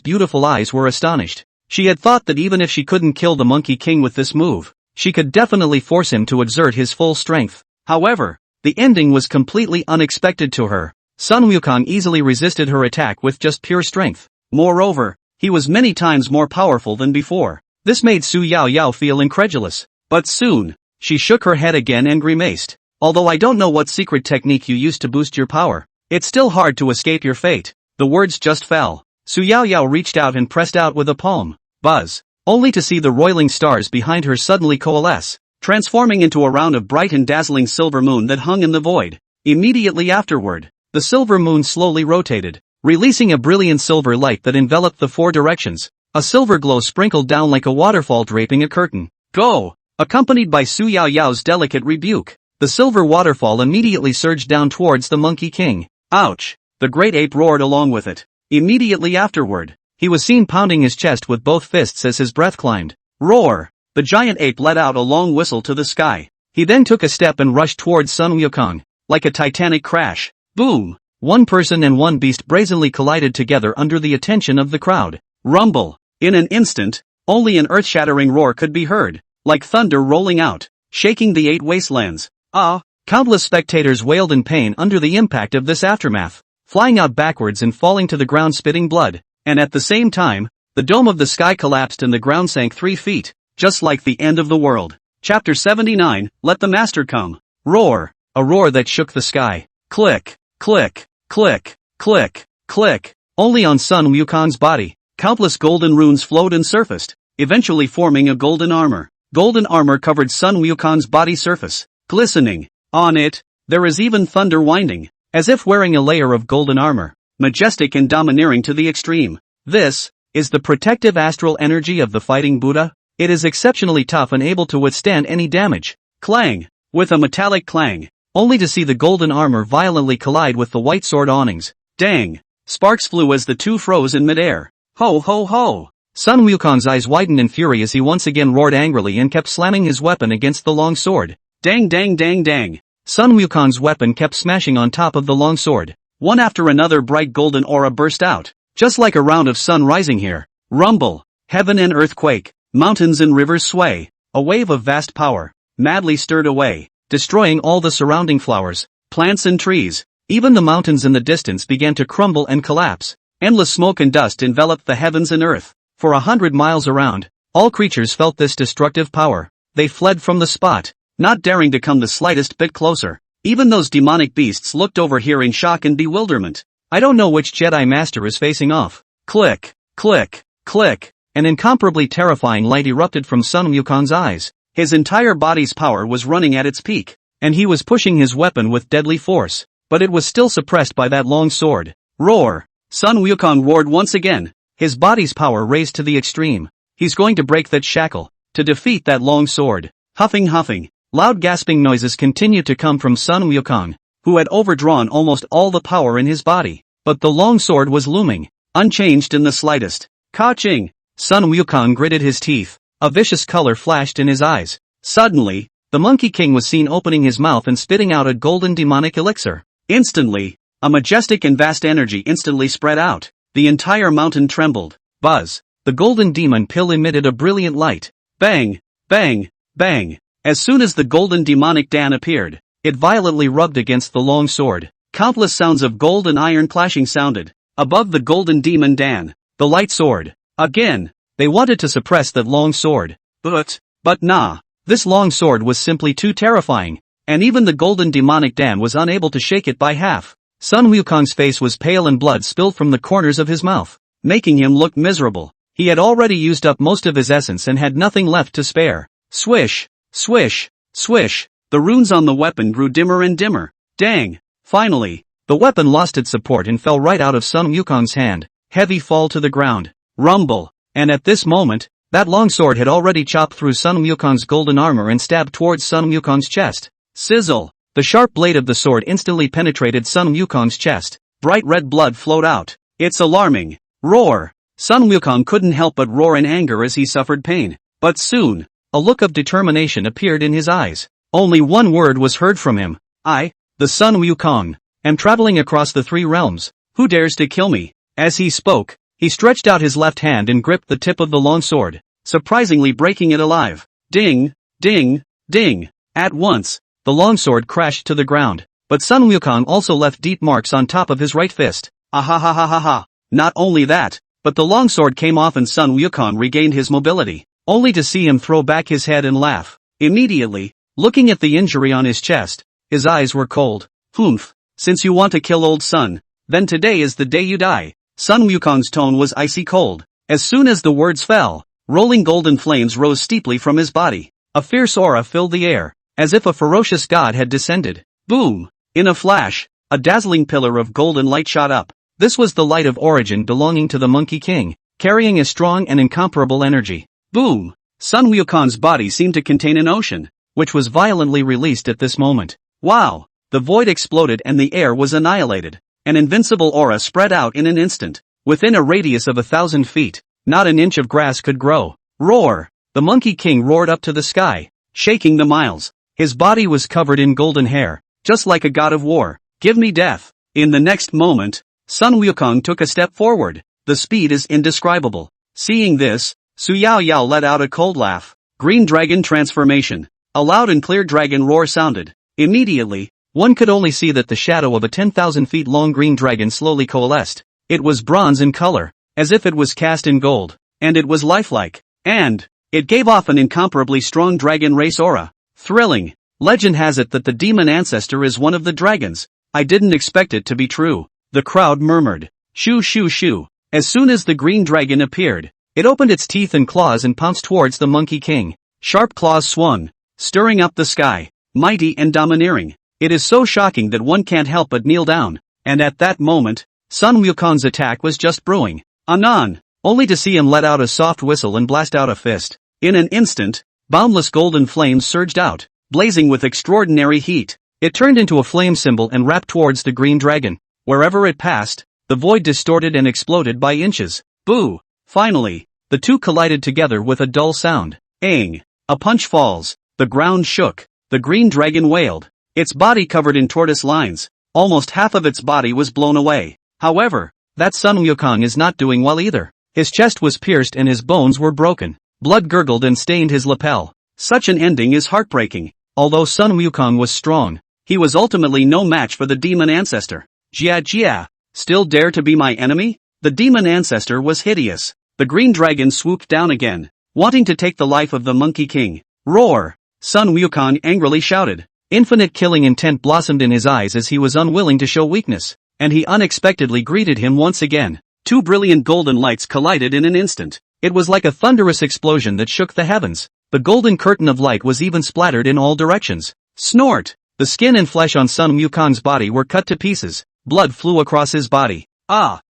beautiful eyes were astonished. She had thought that even if she couldn't kill the Monkey King with this move, she could definitely force him to exert his full strength. However, the ending was completely unexpected to her. Sun Wukong easily resisted her attack with just pure strength. Moreover, he was many times more powerful than before. This made Su Yao Yao feel incredulous. But soon, she shook her head again and grimaced. Although I don't know what secret technique you used to boost your power, it's still hard to escape your fate. The words just fell. Su Yao Yao reached out and pressed out with a palm. Buzz! Only to see the roiling stars behind her suddenly coalesce, transforming into a round of bright and dazzling silver moon that hung in the void. Immediately afterward, the silver moon slowly rotated, releasing a brilliant silver light that enveloped the 4 directions. A silver glow sprinkled down like a waterfall draping a curtain. Go! Accompanied by Su Yao Yao's delicate rebuke, the silver waterfall immediately surged down towards the Monkey King. Ouch! The great ape roared along with it. Immediately afterward, he was seen pounding his chest with both fists as his breath climbed. Roar! The giant ape let out a long whistle to the sky. He then took a step and rushed towards Sun Wukong, like a titanic crash. Boom! One person and one beast brazenly collided together under the attention of the crowd. Rumble! In an instant, only an earth-shattering roar could be heard, like thunder rolling out, shaking the 8 wastelands. Ah! Countless spectators wailed in pain under the impact of this aftermath, flying out backwards and falling to the ground spitting blood, and at the same time, the dome of the sky collapsed and the ground sank 3 feet, just like the end of the world. Chapter 79, Let the Master Come. Roar! A roar that shook the sky. Click! Click! Click, click, click. Only on Sun Wukong's body, countless golden runes flowed and surfaced, eventually forming a golden armor. Golden armor covered Sun Wukong's body surface, glistening. On it, there is even thunder winding, as if wearing a layer of golden armor, majestic and domineering to the extreme. This is the protective astral energy of the fighting Buddha. It is exceptionally tough and able to withstand any damage. Clang! With a metallic clang, only to see the golden armor violently collide with the white sword awnings. Dang! Sparks flew as the two froze in midair. Ho ho ho! Sun Wukong's eyes widened in fury as he once again roared angrily and kept slamming his weapon against the long sword. Dang dang dang dang! Sun Wukong's weapon kept smashing on top of the long sword. One after another bright golden aura burst out, just like a round of sun rising here. Rumble! Heaven and earth quake, mountains and rivers sway. A wave of vast power, madly stirred away, destroying all the surrounding flowers, plants and trees. Even the mountains in the distance began to crumble and collapse. Endless smoke and dust enveloped the heavens and earth. For 100 miles around, all creatures felt this destructive power. They fled from the spot, not daring to come the slightest bit closer. Even those demonic beasts looked over here in shock and bewilderment. I don't know which Jedi Master is facing off. Click, click, click. An incomparably terrifying light erupted from Sun Wukong's eyes. His entire body's power was running at its peak, and he was pushing his weapon with deadly force, but it was still suppressed by that long sword. Roar! Sun Wukong roared once again, his body's power raised to the extreme. He's going to break that shackle, to defeat that long sword. Huffing, loud gasping noises continued to come from Sun Wukong, who had overdrawn almost all the power in his body, but the long sword was looming, unchanged in the slightest. Ka-ching! Sun Wukong gritted his teeth. A vicious color flashed in his eyes. Suddenly, the Monkey King was seen opening his mouth and spitting out a golden demonic elixir. Instantly, a majestic and vast energy instantly spread out. The entire mountain trembled. Buzz! The golden demon pill emitted a brilliant light. Bang! Bang! Bang! As soon as the golden demonic Dan appeared, it violently rubbed against the long sword. Countless sounds of gold and iron clashing sounded. Above the golden demon Dan, the light sword. Again! They wanted to suppress that long sword. But nah. This long sword was simply too terrifying, and even the golden demonic Dan was unable to shake it by half. Sun Wukong's face was pale and blood spilled from the corners of his mouth, making him look miserable. He had already used up most of his essence and had nothing left to spare. Swish! Swish! Swish! The runes on the weapon grew dimmer and dimmer. Dang! Finally, the weapon lost its support and fell right out of Sun Wukong's hand. Heavy fall to the ground. Rumble! And at this moment, that long sword had already chopped through Sun Wukong's golden armor and stabbed towards Sun Wukong's chest. Sizzle! The sharp blade of the sword instantly penetrated Sun Wukong's chest. Bright red blood flowed out. It's alarming. Roar! Sun Wukong couldn't help but roar in anger as he suffered pain. But soon, a look of determination appeared in his eyes. Only one word was heard from him. I, the Sun Wukong, am traveling across the three realms. Who dares to kill me? As he spoke, he stretched out his left hand and gripped the tip of the long sword, surprisingly breaking it alive. Ding! Ding! Ding! At once, the long sword crashed to the ground, but Sun Wukong also left deep marks on top of his right fist. Ahahahaha! Not only that, but the long sword came off and Sun Wukong regained his mobility, only to see him throw back his head and laugh. Immediately, looking at the injury on his chest, his eyes were cold. Humph! Since you want to kill old Sun, then today is the day you die. Sun Wukong's tone was icy cold. As soon as the words fell, rolling golden flames rose steeply from his body. A fierce aura filled the air, as if a ferocious god had descended. Boom! In a flash, a dazzling pillar of golden light shot up. This was the light of origin belonging to the Monkey King, carrying a strong and incomparable energy. Boom! Sun Wukong's body seemed to contain an ocean, which was violently released at this moment. Wow! The void exploded and the air was annihilated. An invincible aura spread out in an instant. Within a radius of 1,000 feet, not an inch of grass could grow. Roar! The Monkey King roared up to the sky, shaking the miles. His body was covered in golden hair, just like a god of war. Give me death! In the next moment, Sun Wukong took a step forward. The speed is indescribable. Seeing this, Su Yao Yao let out a cold laugh. Green dragon transformation. A loud and clear dragon roar sounded. Immediately, one could only see that the shadow of a 10,000 feet long green dragon slowly coalesced. It was bronze in color, as if it was cast in gold, and it was lifelike, and it gave off an incomparably strong dragon race aura. Thrilling. Legend has it that the demon ancestor is one of the dragons. I didn't expect it to be true. The crowd murmured. Shoo shoo shoo. As soon as the green dragon appeared, it opened its teeth and claws and pounced towards the Monkey King. Sharp claws swung, stirring up the sky, mighty and domineering. It is so shocking that one can't help but kneel down. And at that moment, Sun Wukong's attack was just brewing. Anon, only to see him let out a soft whistle and blast out a fist. In an instant, boundless golden flames surged out, blazing with extraordinary heat. It turned into a flame symbol and rapped towards the green dragon. Wherever it passed, the void distorted and exploded by inches. Boo! Finally, the two collided together with a dull sound. Ang! A punch falls. The ground shook. The green dragon wailed. Its body covered in tortoise lines. Almost half of its body was blown away. However, that Sun Wukong is not doing well either. His chest was pierced and his bones were broken. Blood gurgled and stained his lapel. Such an ending is heartbreaking. Although Sun Wukong was strong, he was ultimately no match for the demon ancestor. Jia Jia, still dare to be my enemy? The demon ancestor was hideous. The green dragon swooped down again, wanting to take the life of the Monkey King. Roar! Sun Wukong angrily shouted. Infinite killing intent blossomed in his eyes as he was unwilling to show weakness, and he unexpectedly greeted him once again. Two brilliant golden lights collided in an instant. It was like a thunderous explosion that shook the heavens. The golden curtain of light was even splattered in all directions. Snort! The skin and flesh on Sun Wukong's body were cut to pieces. Blood flew across his body.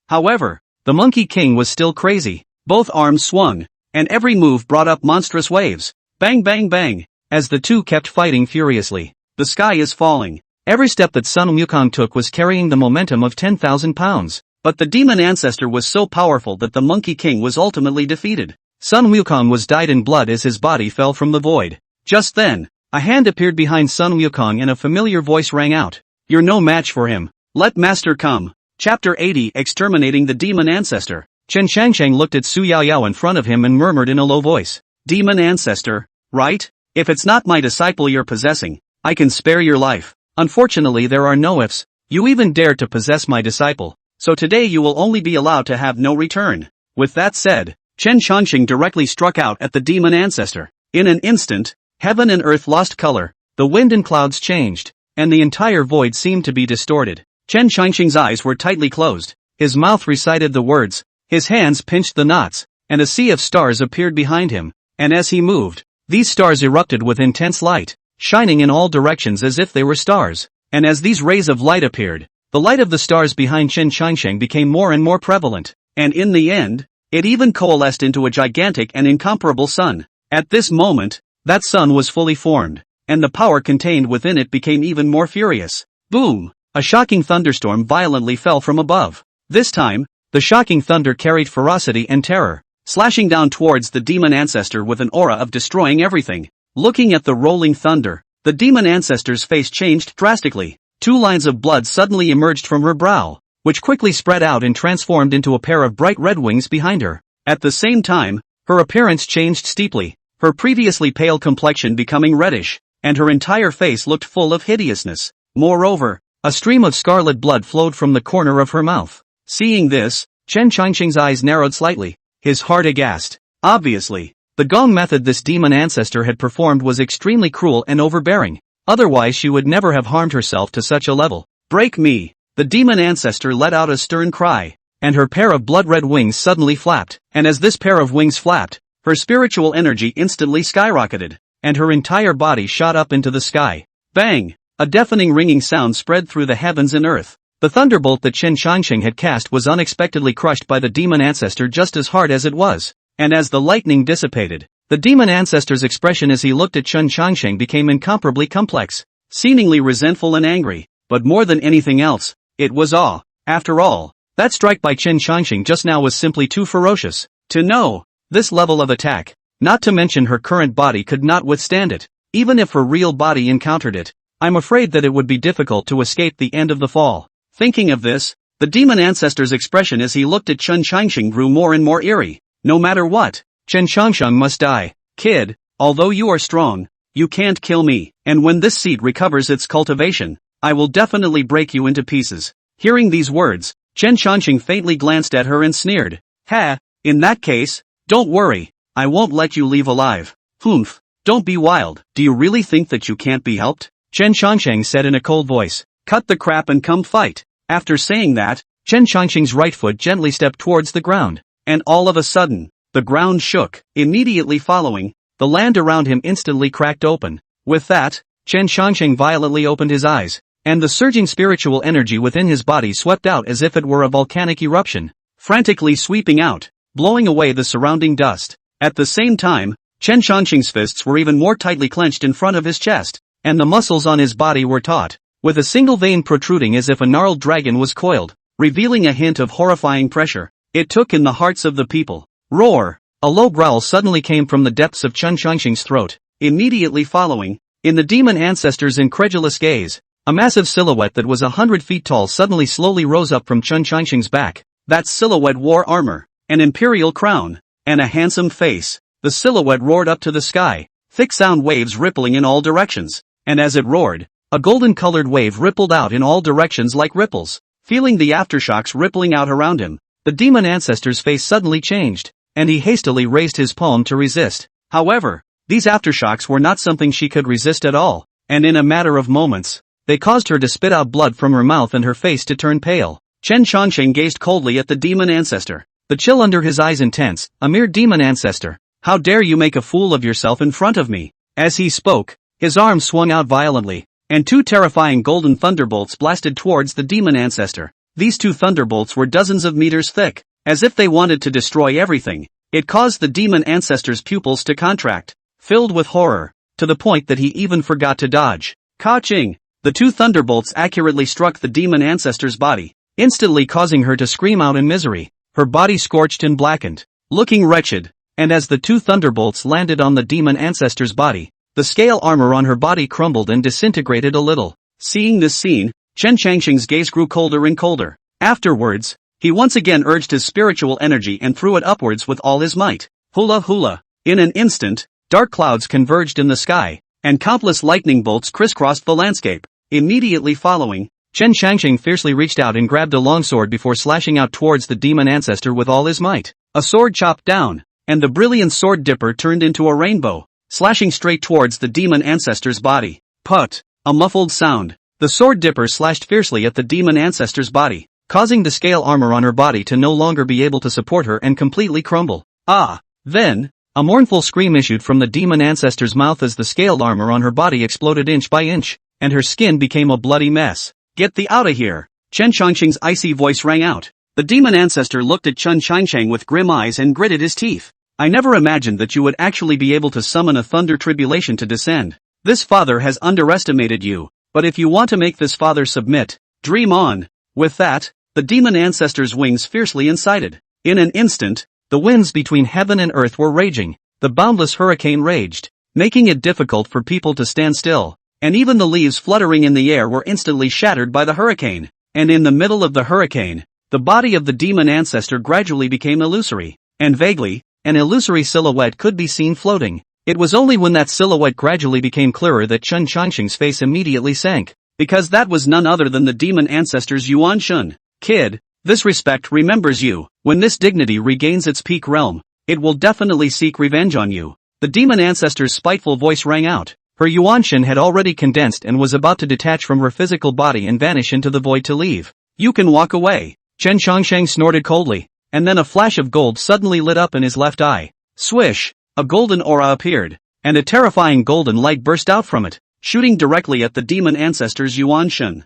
However, the Monkey King was still crazy. Both arms swung, and every move brought up monstrous waves. Bang bang bang, as the two kept fighting furiously. The sky is falling. Every step that Sun Wukong took was carrying the momentum of 10,000 pounds. But the demon ancestor was so powerful that the Monkey King was ultimately defeated. Sun Wukong was dyed in blood as his body fell from the void. Just then, a hand appeared behind Sun Wukong and a familiar voice rang out. You're no match for him. Let Master come. Chapter 80 Exterminating the Demon Ancestor. Chen Shangsheng looked at Su Yaoyao in front of him and murmured in a low voice. Demon Ancestor, right? If it's not my disciple you're possessing, I can spare your life. Unfortunately there are no ifs. You even dared to possess my disciple. So today you will only be allowed to have no return. With that said, Chen Shangsheng directly struck out at the demon ancestor. In an instant, heaven and earth lost color, the wind and clouds changed, and the entire void seemed to be distorted. Chen Shangsheng's eyes were tightly closed, his mouth recited the words, his hands pinched the knots, and a sea of stars appeared behind him, and as he moved, these stars erupted with intense light, shining in all directions as if they were stars, and as these rays of light appeared, the light of the stars behind Chen Shangsheng became more and more prevalent, and in the end, it even coalesced into a gigantic and incomparable sun. At this moment, that sun was fully formed, and the power contained within it became even more furious. Boom! A shocking thunderstorm violently fell from above. This time, the shocking thunder carried ferocity and terror, slashing down towards the demon ancestor with an aura of destroying everything. Looking at the rolling thunder, the demon ancestor's face changed drastically. 2 lines of blood suddenly emerged from her brow, which quickly spread out and transformed into a pair of bright red wings behind her. At the same time, her appearance changed steeply, her previously pale complexion becoming reddish, and her entire face looked full of hideousness. Moreover, a stream of scarlet blood flowed from the corner of her mouth. Seeing this, Chen Shangsheng's eyes narrowed slightly, his heart aghast. Obviously, the gong method this demon ancestor had performed was extremely cruel and overbearing. Otherwise she would never have harmed herself to such a level. Break me! The demon ancestor let out a stern cry, and her pair of blood-red wings suddenly flapped, and as this pair of wings flapped, her spiritual energy instantly skyrocketed, and her entire body shot up into the sky. Bang! A deafening ringing sound spread through the heavens and earth. The thunderbolt that Chen Shangsheng had cast was unexpectedly crushed by the demon ancestor just as hard as it was, and as the lightning dissipated, the demon ancestor's expression as he looked at Chen Shangsheng became incomparably complex, seemingly resentful and angry, but more than anything else, it was awe. After all, that strike by Chen Shangsheng just now was simply too ferocious. To know this level of attack, not to mention her current body could not withstand it, even if her real body encountered it. I'm afraid that it would be difficult to escape the end of the fall. Thinking of this, the demon ancestor's expression as he looked at Chen Shangsheng grew more and more eerie. No matter what, Chen Shangsheng must die. Kid, although you are strong, you can't kill me, and when this seed recovers its cultivation, I will definitely break you into pieces. Hearing these words, Chen Shangsheng faintly glanced at her and sneered. Ha, in that case, don't worry, I won't let you leave alive. Humph, don't be wild. Do you really think that you can't be helped? Chen Shangsheng said in a cold voice. Cut the crap and come fight. After saying that, Chen Changqing's right foot gently stepped towards the ground, and all of a sudden, the ground shook. Immediately following, the land around him instantly cracked open. With that, Chen Changqing violently opened his eyes, and the surging spiritual energy within his body swept out as if it were a volcanic eruption, frantically sweeping out, blowing away the surrounding dust. At the same time, Chen Changqing's fists were even more tightly clenched in front of his chest, and the muscles on his body were taut, with a single vein protruding as if a gnarled dragon was coiled, revealing a hint of horrifying pressure. It took in the hearts of the people. Roar! A low growl suddenly came from the depths of Chen Changqing's throat. Immediately following, in the demon ancestor's incredulous gaze, a massive silhouette that was 100 feet tall suddenly slowly rose up from Chen Changqing's back. That silhouette wore armor, an imperial crown, and a handsome face. The silhouette roared up to the sky, thick sound waves rippling in all directions, and as it roared, a golden-colored wave rippled out in all directions like ripples. Feeling the aftershocks rippling out around him, the demon ancestor's face suddenly changed, and he hastily raised his palm to resist. However, these aftershocks were not something she could resist at all, and in a matter of moments, they caused her to spit out blood from her mouth and her face to turn pale. Chen Changqing gazed coldly at the demon ancestor, the chill under his eyes intense. A mere demon ancestor, how dare you make a fool of yourself in front of me? As he spoke, his arm swung out violently, and two terrifying golden thunderbolts blasted towards the demon ancestor. These two thunderbolts were dozens of meters thick, as if they wanted to destroy everything. It caused the demon ancestor's pupils to contract, filled with horror, to the point that he even forgot to dodge. Ka-ching! The two thunderbolts accurately struck the demon ancestor's body, instantly causing her to scream out in misery, her body scorched and blackened, looking wretched. And as the two thunderbolts landed on the demon ancestor's body, the scale armor on her body crumbled and disintegrated a little. Seeing this scene, Chen Changqing's gaze grew colder and colder. Afterwards, he once again urged his spiritual energy and threw it upwards with all his might. Hula hula! In an instant, dark clouds converged in the sky, and countless lightning bolts crisscrossed the landscape. Immediately following, Chen Changqing fiercely reached out and grabbed a longsword before slashing out towards the demon ancestor with all his might. A sword chopped down, and the brilliant sword dipper turned into a rainbow, slashing straight towards the demon ancestor's body. Put! A muffled sound. The sword dipper slashed fiercely at the demon ancestor's body, causing the scale armor on her body to no longer be able to support her and completely crumble. Ah! Then, a mournful scream issued from the demon ancestor's mouth as the scaled armor on her body exploded inch by inch, and her skin became a bloody mess. Get thee outta here! Chen Changqing's icy voice rang out. The demon ancestor looked at Chen Changqing with grim eyes and gritted his teeth. I never imagined that you would actually be able to summon a thunder tribulation to descend. This father has underestimated you, but if you want to make this father submit, dream on. With that, the demon ancestor's wings fiercely incited. In an instant, the winds between heaven and earth were raging. The boundless hurricane raged, making it difficult for people to stand still, and even the leaves fluttering in the air were instantly shattered by the hurricane. And in the middle of the hurricane, the body of the demon ancestor gradually became illusory, and vaguely, an illusory silhouette could be seen floating. It was only when that silhouette gradually became clearer that Chen Changqing's face immediately sank, because that was none other than the demon ancestor's Yuan Shun. Kid, this respect remembers you. When this dignity regains its peak realm, it will definitely seek revenge on you. The demon ancestor's spiteful voice rang out. Her Yuan Shun had already condensed and was about to detach from her physical body and vanish into the void to leave. You can walk away. Chen Changqing snorted coldly, and then a flash of gold suddenly lit up in his left eye. Swish! A golden aura appeared, and a terrifying golden light burst out from it, shooting directly at the demon ancestor's Yuan Shun.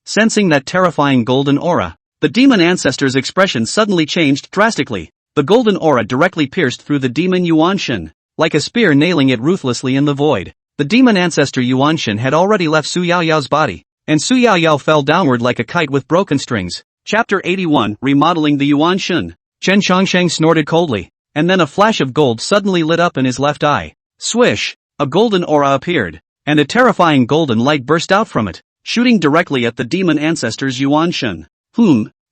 Sensing that terrifying golden aura, the demon ancestor's expression suddenly changed drastically. The golden aura directly pierced through the demon Yuan Shun, like a spear nailing it ruthlessly in the void. The demon ancestor Yuan Shun had already left Su Yaoyao's body, and Su Yaoyao fell downward like a kite with broken strings. Chapter 81, Remodeling the Yuan Shun. Chen Changqing snorted coldly, and then a flash of gold suddenly lit up in his left eye. Swish! A golden aura appeared, and a terrifying golden light burst out from it, shooting directly at the demon ancestor's Yuan Shun.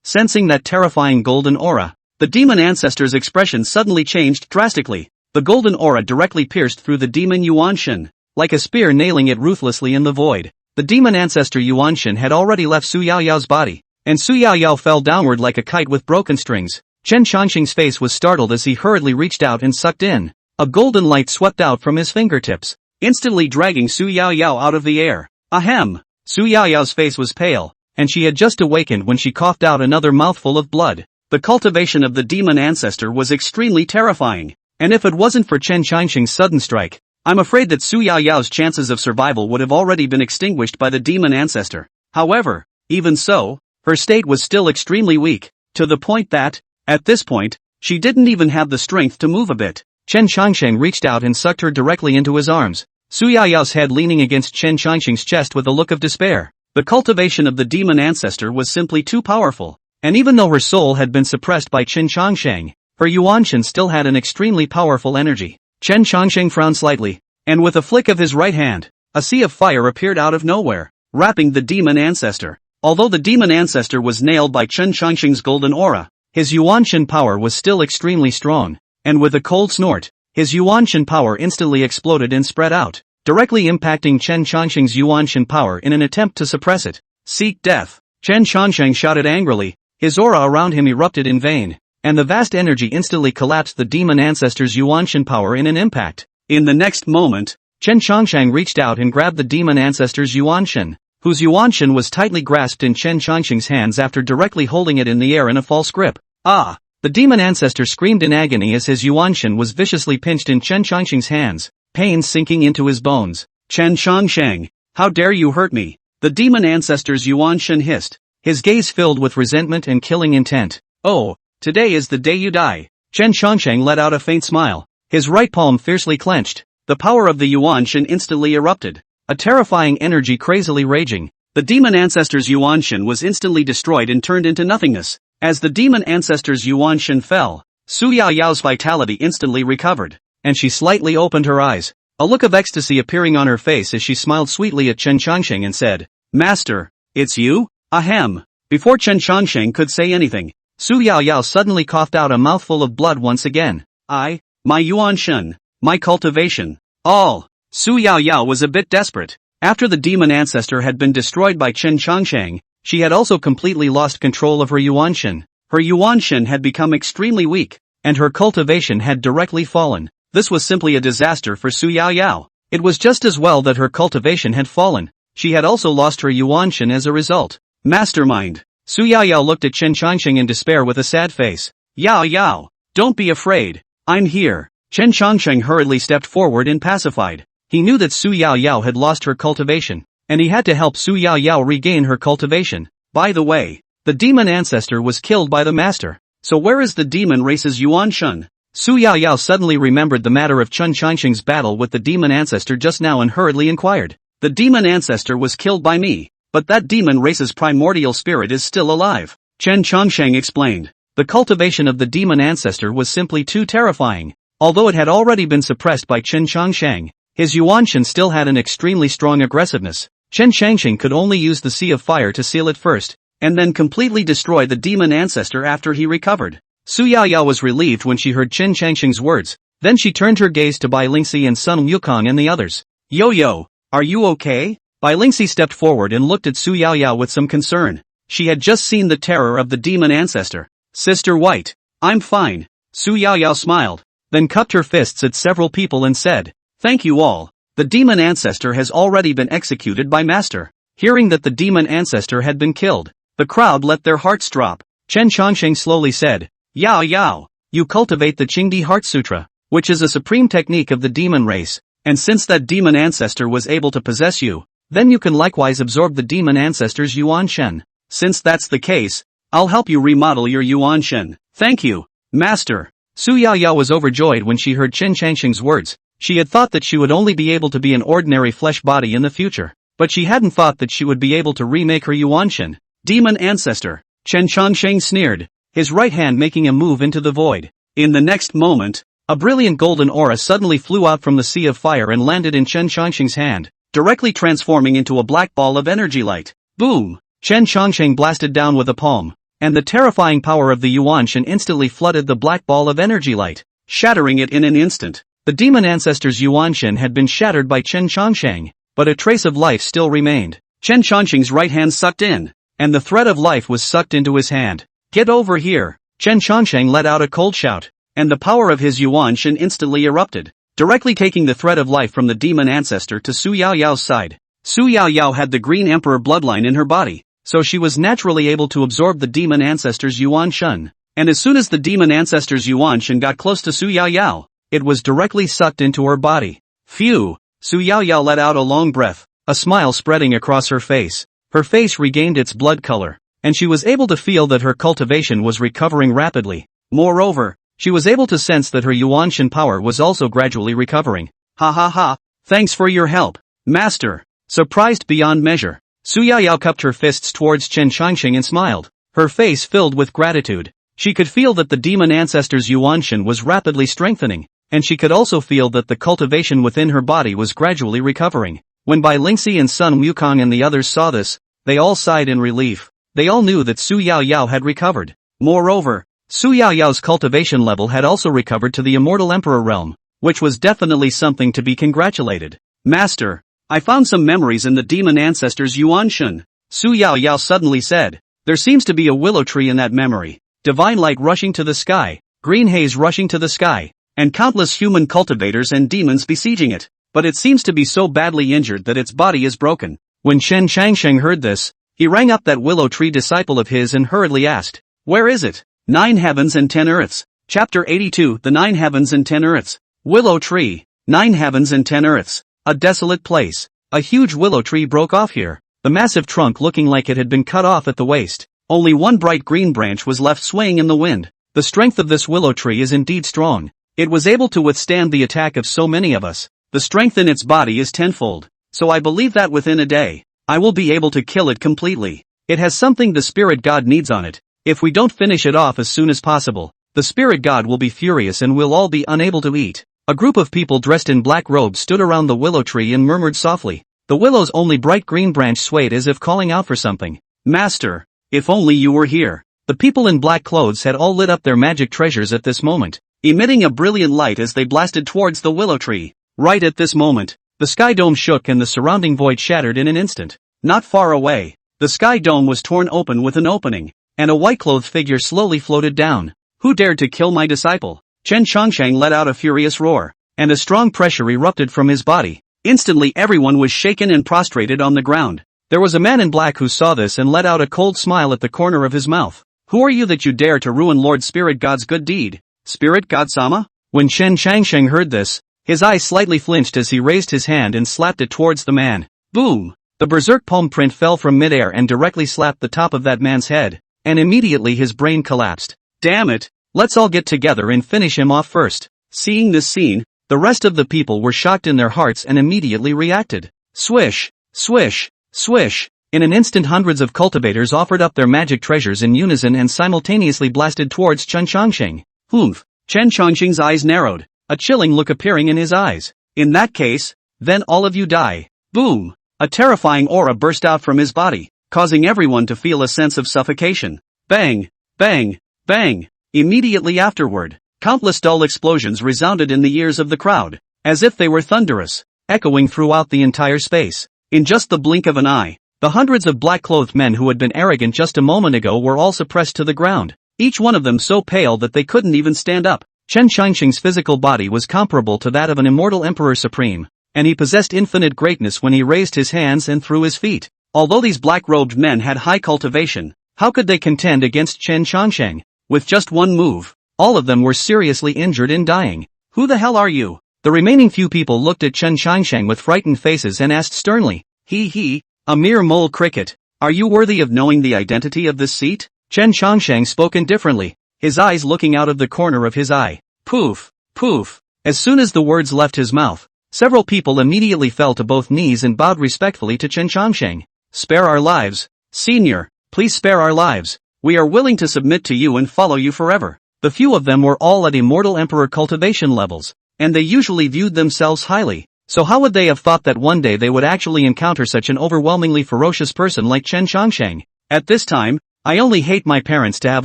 Sensing that terrifying golden aura, the demon ancestor's expression suddenly changed drastically. The golden aura directly pierced through the demon Yuan Shun, like a spear nailing it ruthlessly in the void. The demon ancestor Yuan Shun had already left Su Yaoyao's body, and Su Yaoyao fell downward like a kite with broken strings. Chen Changqing's face was startled as he hurriedly reached out and sucked in. A golden light swept out from his fingertips, instantly dragging Su Yaoyao out of the air. Ahem! Su Yaoyao's face was pale, and she had just awakened when she coughed out another mouthful of blood. The cultivation of the demon ancestor was extremely terrifying, and if it wasn't for Chen Qianxing's sudden strike, I'm afraid that Su Yaoyao's chances of survival would have already been extinguished by the demon ancestor. However, even so, her state was still extremely weak, to the point that, at this point, she didn't even have the strength to move a bit. Chen Qianxing reached out and sucked her directly into his arms, Su Yaoyao's head leaning against Chen Qianxing's chest with a look of despair. The cultivation of the demon ancestor was simply too powerful, and even though her soul had been suppressed by Chen Qianxing, her Yuanshan still had an extremely powerful energy. Chen Qianxing frowned slightly, and with a flick of his right hand, a sea of fire appeared out of nowhere, wrapping the demon ancestor. Although the demon ancestor was nailed by Chen Qianxing's golden aura, his Yuanshan power was still extremely strong, and with a cold snort, his Yuanshan power instantly exploded and spread out, directly impacting Chen Qianxing's Yuanshan power in an attempt to suppress it. Seek death! Chen Qianxing shouted angrily, his aura around him erupted in vain, and the vast energy instantly collapsed the demon ancestor's Yuanshan power in an impact. In the next moment, Chen Qianxing reached out and grabbed the demon ancestor's Yuanshan, whose Yuanshan was tightly grasped in Chen Qianxing's hands after directly holding it in the air in a false grip. Ah! The demon ancestor screamed in agony as his Yuanshan was viciously pinched in Chen Qianxing's hands, pain sinking into his bones. Chen Qianxing, how dare you hurt me? The demon ancestor's Yuanshan hissed, his gaze filled with resentment and killing intent. Oh, today is the day you die. Chen Qianxing let out a faint smile, his right palm fiercely clenched. The power of the Yuanshan instantly erupted, a terrifying energy crazily raging. The demon ancestor's Yuanshan was instantly destroyed and turned into nothingness. As the demon ancestor's Yuanshan fell, Su Yaoyao's vitality instantly recovered, and she slightly opened her eyes, a look of ecstasy appearing on her face as she smiled sweetly at Chen Qianxing and said, Master, it's you? Ahem. Before Chen Qianxing could say anything, Su Yaoyao suddenly coughed out a mouthful of blood once again. My Yuanshan, my cultivation, all. Su Yaoyao was a bit desperate. After the demon ancestor had been destroyed by Chen Qianxing, she had also completely lost control of her Yuanshan. Her Yuanshan had become extremely weak, and her cultivation had directly fallen. This was simply a disaster for Su Yaoyao. It was just as well that her cultivation had fallen. She had also lost her Yuanshan as a result. Mastermind. Su Yaoyao looked at Chen Qianxing in despair with a sad face. Yao, don't be afraid. I'm here. Chen Qianxing hurriedly stepped forward and pacified. He knew that Su Yaoyao had lost her cultivation, and he had to help Su Yaoyao regain her cultivation. By the way, the demon ancestor was killed by the master. So where is the demon race's Yuanshan? Su Yaoyao suddenly remembered the matter of Chen Qianxing's battle with the demon ancestor just now and hurriedly inquired. The demon ancestor was killed by me, but that demon race's primordial spirit is still alive. Chen Qianxing explained. The cultivation of the demon ancestor was simply too terrifying. Although it had already been suppressed by Chen Qianxing, his Yuanshan still had an extremely strong aggressiveness. Chen Qianxing could only use the Sea of Fire to seal it first, and then completely destroy the demon ancestor after he recovered. Su Yaoyao was relieved when she heard Chen Qianxing's words. Then she turned her gaze to Bai Lingxi and Sun Wukong and the others. Yo, are you okay? Bai Lingxi stepped forward and looked at Su Yaoyao with some concern. She had just seen the terror of the demon ancestor. Sister White, I'm fine. Su Yaoyao smiled, then cupped her fists at several people and said, Thank you all. The demon ancestor has already been executed by Master. Hearing that the demon ancestor had been killed, the crowd let their hearts drop. Chen Qianxing slowly said, Yao, you cultivate the Qingdi Heart Sutra, which is a supreme technique of the demon race, and since that demon ancestor was able to possess you, then you can likewise absorb the demon ancestor's Yuanshan. Since that's the case, I'll help you remodel your Yuanshan. Thank you, Master. Su Yaoyao was overjoyed when she heard Chen Qianxing's words. She had thought that she would only be able to be an ordinary flesh body in the future, but she hadn't thought that she would be able to remake her Yuanshan. Demon ancestor. Chen Qianxing sneered, his right hand making a move into the void. In the next moment, a brilliant golden aura suddenly flew out from the Sea of Fire and landed in Chen Qianxing's hand, directly transforming into a black ball of energy light. Boom! Chen Qianxing blasted down with a palm, and the terrifying power of the Yuanshan instantly flooded the black ball of energy light, shattering it in an instant. The demon ancestor's Yuanshan had been shattered by Chen Qianxing, but a trace of life still remained. Chen Qianxing's right hand sucked in, and the thread of life was sucked into his hand. Get over here! Chen Qianxing let out a cold shout, and the power of his Yuanshan instantly erupted, directly taking the thread of life from the demon ancestor to Su Yaoyao's side. Su Yaoyao had the Green Emperor bloodline in her body, so she was naturally able to absorb the demon ancestors Yuan Shen. And as soon as the demon ancestors Yuan Shen got close to Su Yaoyao, it was directly sucked into her body. Phew! Su Yaoyao let out a long breath, a smile spreading across her face. Her face regained its blood color, and she was able to feel that her cultivation was recovering rapidly. Moreover, she was able to sense that her Yuan Shen power was also gradually recovering. Ha ha ha, thanks for your help, master. Surprised beyond measure, Su Yaoyao cupped her fists towards Chen Changxing and smiled, her face filled with gratitude. She could feel that the demon ancestor's Yuan Shen was rapidly strengthening, and she could also feel that the cultivation within her body was gradually recovering. When Bai Lingxi and Sun Wukong and the others saw this, they all sighed in relief. They all knew that Su Yaoyao had recovered. Moreover, Su Yaoyao's cultivation level had also recovered to the Immortal Emperor realm, which was definitely something to be congratulated. Master, I found some memories in the demon ancestor's Yuan Shen, Su Yaoyao suddenly said. There seems to be a willow tree in that memory. Divine light rushing to the sky, green haze rushing to the sky, and countless human cultivators and demons besieging it. But it seems to be so badly injured that its body is broken. When Chen Changsheng heard this, he rang up that willow tree disciple of his and hurriedly asked, "Where is it?" 9 Heavens and 10 Earths. Chapter 82 The 9 Heavens and 10 Earths. Willow Tree, 9 Heavens and 10 Earths. A desolate place. A huge willow tree broke off here, the massive trunk looking like it had been cut off at the waist. Only one bright green branch was left swaying in the wind. The strength of this willow tree is indeed strong. It was able to withstand the attack of so many of us. The strength in its body is tenfold, so I believe that within a day, I will be able to kill it completely. It has something the spirit god needs on it. If we don't finish it off as soon as possible, the spirit god will be furious and we'll all be unable to eat. A group of people dressed in black robes stood around the willow tree and murmured softly. The willow's only bright green branch swayed as if calling out for something. Master, if only you were here. The people in black clothes had all lit up their magic treasures at this moment, emitting a brilliant light as they blasted towards the willow tree. Right at this moment, the sky dome shook and the surrounding void shattered in an instant. Not far away, the sky dome was torn open with an opening, and a white-clothed figure slowly floated down. Who dared to kill my disciple? Chen Changsheng let out a furious roar, and a strong pressure erupted from his body. Instantly everyone was shaken and prostrated on the ground. There was a man in black who saw this and let out a cold smile at the corner of his mouth. Who are you that you dare to ruin Lord Spirit God's good deed? Spirit God Sama? When Chen Changsheng heard this, his eyes slightly flinched as he raised his hand and slapped it towards the man. Boom! The berserk palm print fell from midair and directly slapped the top of that man's head, and immediately his brain collapsed. Damn it! Let's all get together and finish him off first. Seeing this scene, the rest of the people were shocked in their hearts and immediately reacted. Swish! Swish! Swish! In an instant hundreds of cultivators offered up their magic treasures in unison and simultaneously blasted towards Chen Changsheng. Humph! Chen Changsheng's eyes narrowed, a chilling look appearing in his eyes. In that case, then all of you die. Boom! A terrifying aura burst out from his body, causing everyone to feel a sense of suffocation. Bang! Bang! Bang! Immediately afterward, countless dull explosions resounded in the ears of the crowd, as if they were thunderous, echoing throughout the entire space. In just the blink of an eye, the hundreds of black-clothed men who had been arrogant just a moment ago were all suppressed to the ground, each one of them so pale that they couldn't even stand up. Chen Changsheng's physical body was comparable to that of an immortal emperor supreme, and he possessed infinite greatness when he raised his hands and threw his feet. Although these black-robed men had high cultivation, how could they contend against Chen Changsheng? With just one move, all of them were seriously injured and dying. Who the hell are you? The remaining few people looked at Chen Changsheng with frightened faces and asked sternly. He, a mere mole cricket. Are you worthy of knowing the identity of this seat? Chen Changsheng spoke indifferently, his eyes looking out of the corner of his eye. Poof, poof. As soon as the words left his mouth, several people immediately fell to both knees and bowed respectfully to Chen Changsheng. Spare our lives, senior, please spare our lives. We are willing to submit to you and follow you forever. The few of them were all at immortal emperor cultivation levels, and they usually viewed themselves highly. So how would they have thought that one day they would actually encounter such an overwhelmingly ferocious person like Chen Changsheng? At this time, I only hate my parents to have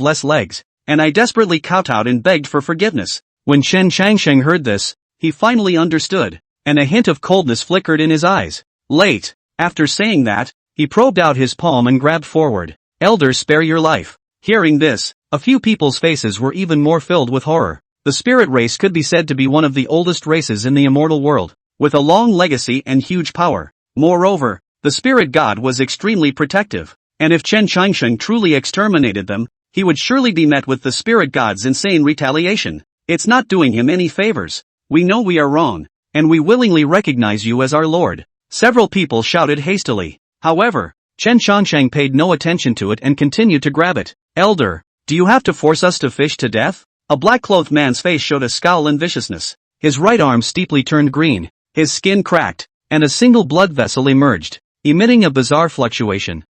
less legs, and I desperately kowtowed and begged for forgiveness. When Chen Changsheng heard this, he finally understood, and a hint of coldness flickered in his eyes. Late. After saying that, he probed out his palm and grabbed forward. Elder, spare your life. Hearing this, a few people's faces were even more filled with horror. The spirit race could be said to be one of the oldest races in the immortal world, with a long legacy and huge power. Moreover, the spirit god was extremely protective. And if Chen Changsheng truly exterminated them, he would surely be met with the spirit god's insane retaliation. It's not doing him any favors. We know we are wrong, and we willingly recognize you as our lord. Several people shouted hastily. However, Chen Changsheng paid no attention to it and continued to grab it. Elder, do you have to force us to fish to death? A black-clothed man's face showed a scowl and viciousness. His right arm steeply turned green, his skin cracked, and a single blood vessel emerged, emitting a bizarre fluctuation.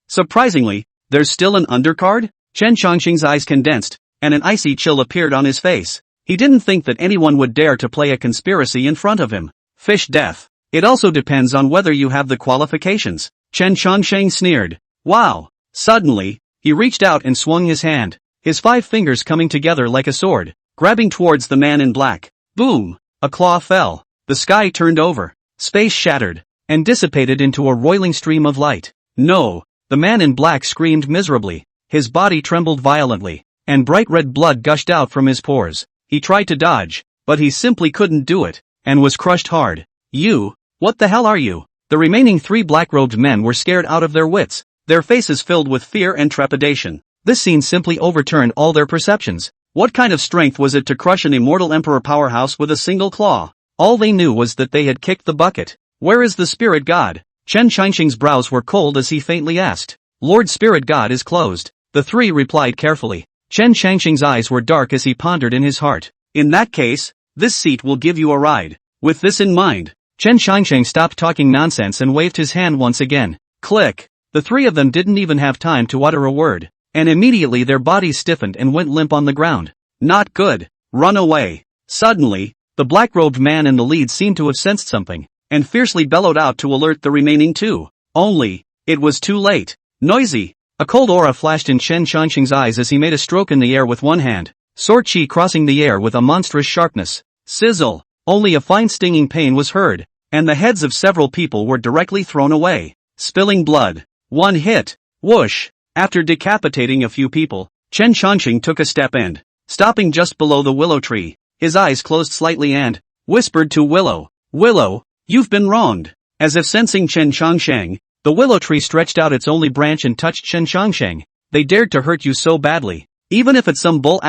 Surprisingly, there's still an undercard? Chen Changsheng's eyes condensed, and an icy chill appeared on his face. He didn't think that anyone would dare to play a conspiracy in front of him. Fish death. It also depends on whether you have the qualifications. Chen Changsheng sneered. Wow. Suddenly, he reached out and swung his hand, his 5 fingers coming together like a sword, grabbing towards the man in black. Boom! A claw fell. The sky turned over. Space shattered, and dissipated into a roiling stream of light. No! The man in black screamed miserably. His body trembled violently, and bright red blood gushed out from his pores. He tried to dodge, but he simply couldn't do it, and was crushed hard. You, what the hell are you? The remaining 3 black-robed men were scared out of their wits, their faces filled with fear and trepidation. This scene simply overturned all their perceptions. What kind of strength was it to crush an immortal emperor powerhouse with a single claw? All they knew was that they had kicked the bucket. Where is the spirit god? Chen Changsheng's brows were cold as he faintly asked. Lord Spirit God is closed. The 3 replied carefully. Chen Changsheng's eyes were dark as he pondered in his heart. In that case, this seat will give you a ride. With this in mind, Chen Changsheng stopped talking nonsense and waved his hand once again. Click. The 3 of them didn't even have time to utter a word, and immediately their bodies stiffened and went limp on the ground. Not good. Run away. Suddenly, the black-robed man in the lead seemed to have sensed something, and fiercely bellowed out to alert the remaining 2. Only, it was too late. Noisy. A cold aura flashed in Chen Changsheng's eyes as he made a stroke in the air with one hand, sword chi crossing the air with a monstrous sharpness. Sizzle. Only a fine stinging pain was heard, and the heads of several people were directly thrown away, spilling blood. One hit. Whoosh. After decapitating a few people, Chen Changsheng took a step and, stopping just below the willow tree, his eyes closed slightly and whispered to Willow, "Willow, you've been wronged." As if sensing Chen Changsheng, the willow tree stretched out its only branch and touched Chen Changsheng. They dared to hurt you so badly. Even if it's some bull *****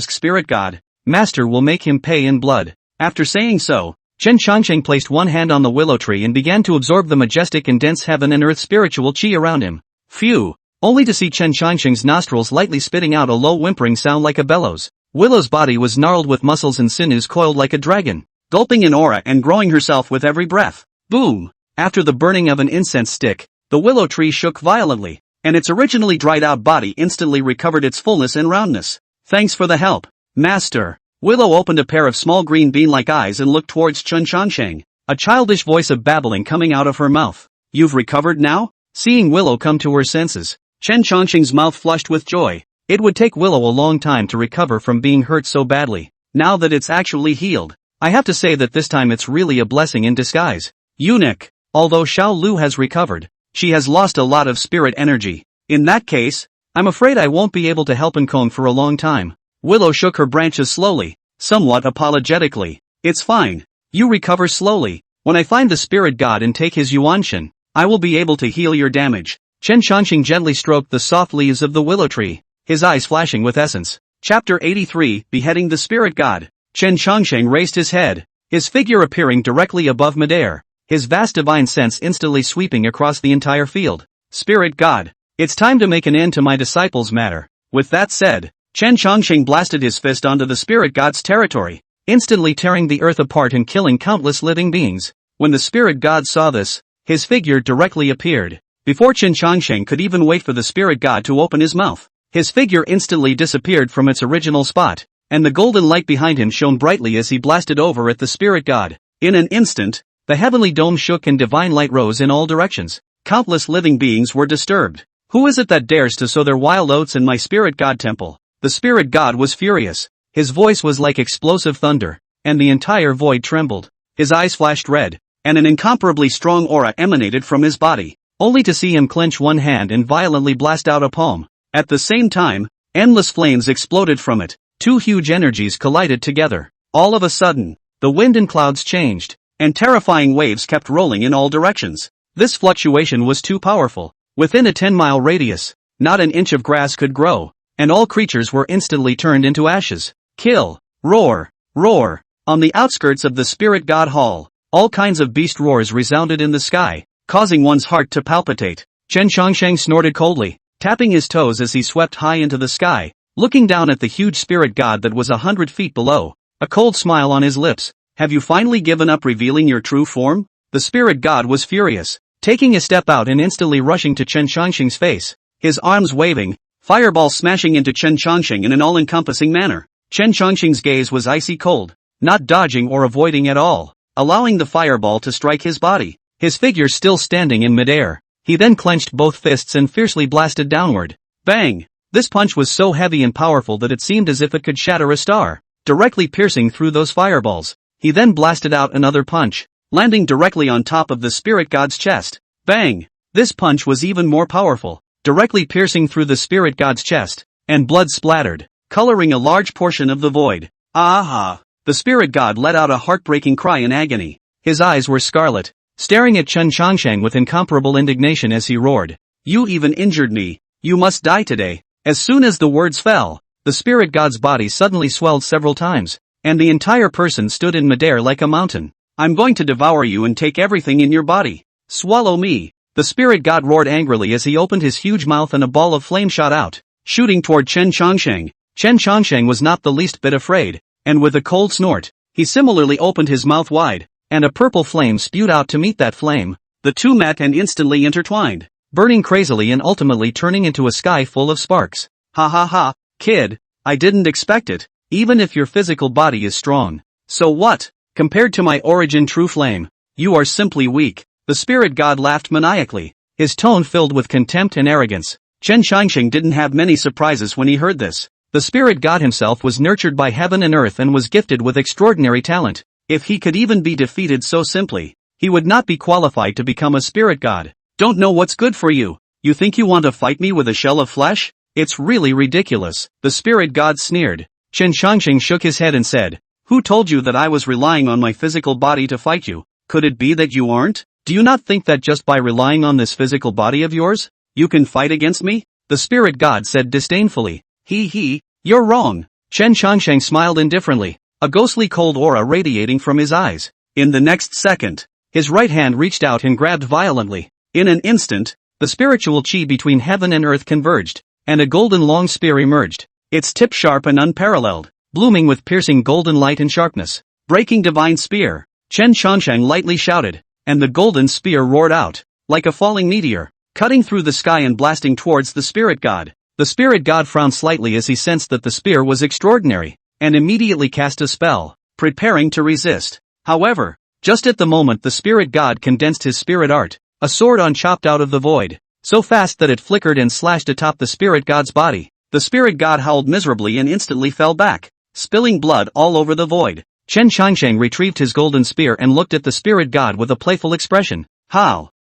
spirit god, master will make him pay in blood. After saying so, Chen Changsheng placed one hand on the willow tree and began to absorb the majestic and dense heaven and earth spiritual chi around him. Phew! Only to see Chen Changsheng's nostrils lightly spitting out a low whimpering sound like a bellows. Willow's body was gnarled with muscles and sinews coiled like a dragon, gulping an aura and growing herself with every breath. Boom! After the burning of an incense stick, the willow tree shook violently, and its originally dried-out body instantly recovered its fullness and roundness. Thanks for the help, Master. Willow opened a pair of small green bean-like eyes and looked towards Chen Changsheng, a childish voice of babbling coming out of her mouth. You've recovered now? Seeing Willow come to her senses, Chen Changsheng's mouth flushed with joy. It would take Willow a long time to recover from being hurt so badly. Now that it's actually healed, I have to say that this time it's really a blessing in disguise. Eunuch. Although Xiao Lu has recovered, she has lost a lot of spirit energy. In that case, I'm afraid I won't be able to help Enkong for a long time. Willow shook her branches slowly, somewhat apologetically. It's fine. You recover slowly. When I find the spirit god and take his Yuanshan, I will be able to heal your damage. Chen Changsheng gently stroked the soft leaves of the willow tree, his eyes flashing with essence. Chapter 83, Beheading the Spirit God. Chen Changsheng raised his head, his figure appearing directly above midair, his vast divine sense instantly sweeping across the entire field. Spirit God, it's time to make an end to my disciples' matter. With that said, Chen Changsheng blasted his fist onto the spirit god's territory, instantly tearing the earth apart and killing countless living beings. When the spirit god saw this, his figure directly appeared. Before Chen Changsheng could even wait for the spirit god to open his mouth, his figure instantly disappeared from its original spot, and the golden light behind him shone brightly as he blasted over at the spirit god. In an instant, the heavenly dome shook and divine light rose in all directions. Countless living beings were disturbed. Who is it that dares to sow their wild oats in my spirit god temple? The spirit god was furious. His voice was like explosive thunder, and the entire void trembled. His eyes flashed red, and an incomparably strong aura emanated from his body, only to see him clench one hand and violently blast out a palm. At the same time, endless flames exploded from it. Two huge energies collided together. All of a sudden, the wind and clouds changed, and terrifying waves kept rolling in all directions. This fluctuation was too powerful. Within a 10-mile radius, not an inch of grass could grow, and all creatures were instantly turned into ashes. Kill! Roar! Roar! On the outskirts of the spirit god hall, all kinds of beast roars resounded in the sky, causing one's heart to palpitate. Chen Chongsheng snorted coldly, tapping his toes as he swept high into the sky, looking down at the huge spirit god that was 100 feet below, a cold smile on his lips. Have you finally given up revealing your true form? The spirit god was furious, taking a step out and instantly rushing to Chen Chongsheng's face, his arms waving, fireball smashing into Chen Chongsheng in an all-encompassing manner. Chen Chongsheng's gaze was icy cold, not dodging or avoiding at all, allowing the fireball to strike his body, his figure still standing in midair. He then clenched both fists and fiercely blasted downward. Bang! This punch was so heavy and powerful that it seemed as if it could shatter a star, directly piercing through those fireballs. He then blasted out another punch, landing directly on top of the spirit god's chest. Bang! This punch was even more powerful, directly piercing through the spirit god's chest, and blood splattered, coloring a large portion of the void. Aha! The spirit god let out a heartbreaking cry in agony. His eyes were scarlet, staring at Chen Chongsheng with incomparable indignation as he roared. You even injured me. You must die today. As soon as the words fell, the spirit god's body suddenly swelled several times, and the entire person stood in midair like a mountain. I'm going to devour you and take everything in your body. Swallow me. The spirit god roared angrily as he opened his huge mouth and a ball of flame shot out, shooting toward Chen Chongsheng. Chen Chongsheng was not the least bit afraid, and with a cold snort, he similarly opened his mouth wide, and a purple flame spewed out to meet that flame. The two met and instantly intertwined, burning crazily and ultimately turning into a sky full of sparks. Ha ha ha, kid, I didn't expect it, even if your physical body is strong. So what? Compared to my origin true flame, you are simply weak. The spirit god laughed maniacally, his tone filled with contempt and arrogance. Chen Chongsheng didn't have many surprises when he heard this. The spirit god himself was nurtured by heaven and earth and was gifted with extraordinary talent. If he could even be defeated so simply, he would not be qualified to become a spirit god. Don't know what's good for you. You think you want to fight me with a shell of flesh? It's really ridiculous. The spirit god sneered. Chen Chongsheng shook his head and said, Who told you that I was relying on my physical body to fight you? Could it be that you aren't? Do you not think that just by relying on this physical body of yours, you can fight against me? The spirit god said disdainfully. You're wrong. Chen Chongsheng smiled indifferently, a ghostly cold aura radiating from his eyes. In the next second, his right hand reached out and grabbed violently. In an instant, the spiritual chi between heaven and earth converged, and a golden long spear emerged, its tip sharp and unparalleled, blooming with piercing golden light and sharpness. Breaking divine spear, Chen Chongsheng lightly shouted, and the golden spear roared out, like a falling meteor, cutting through the sky and blasting towards the spirit god. The spirit god frowned slightly as he sensed that the spear was extraordinary, and immediately cast a spell, preparing to resist. However, just at the moment the spirit god condensed his spirit art, a sword chopped out of the void, so fast that it flickered and slashed atop the spirit god's body. The spirit god howled miserably and instantly fell back, spilling blood all over the void. Chen Chongsheng retrieved his golden spear and looked at the spirit god with a playful expression. How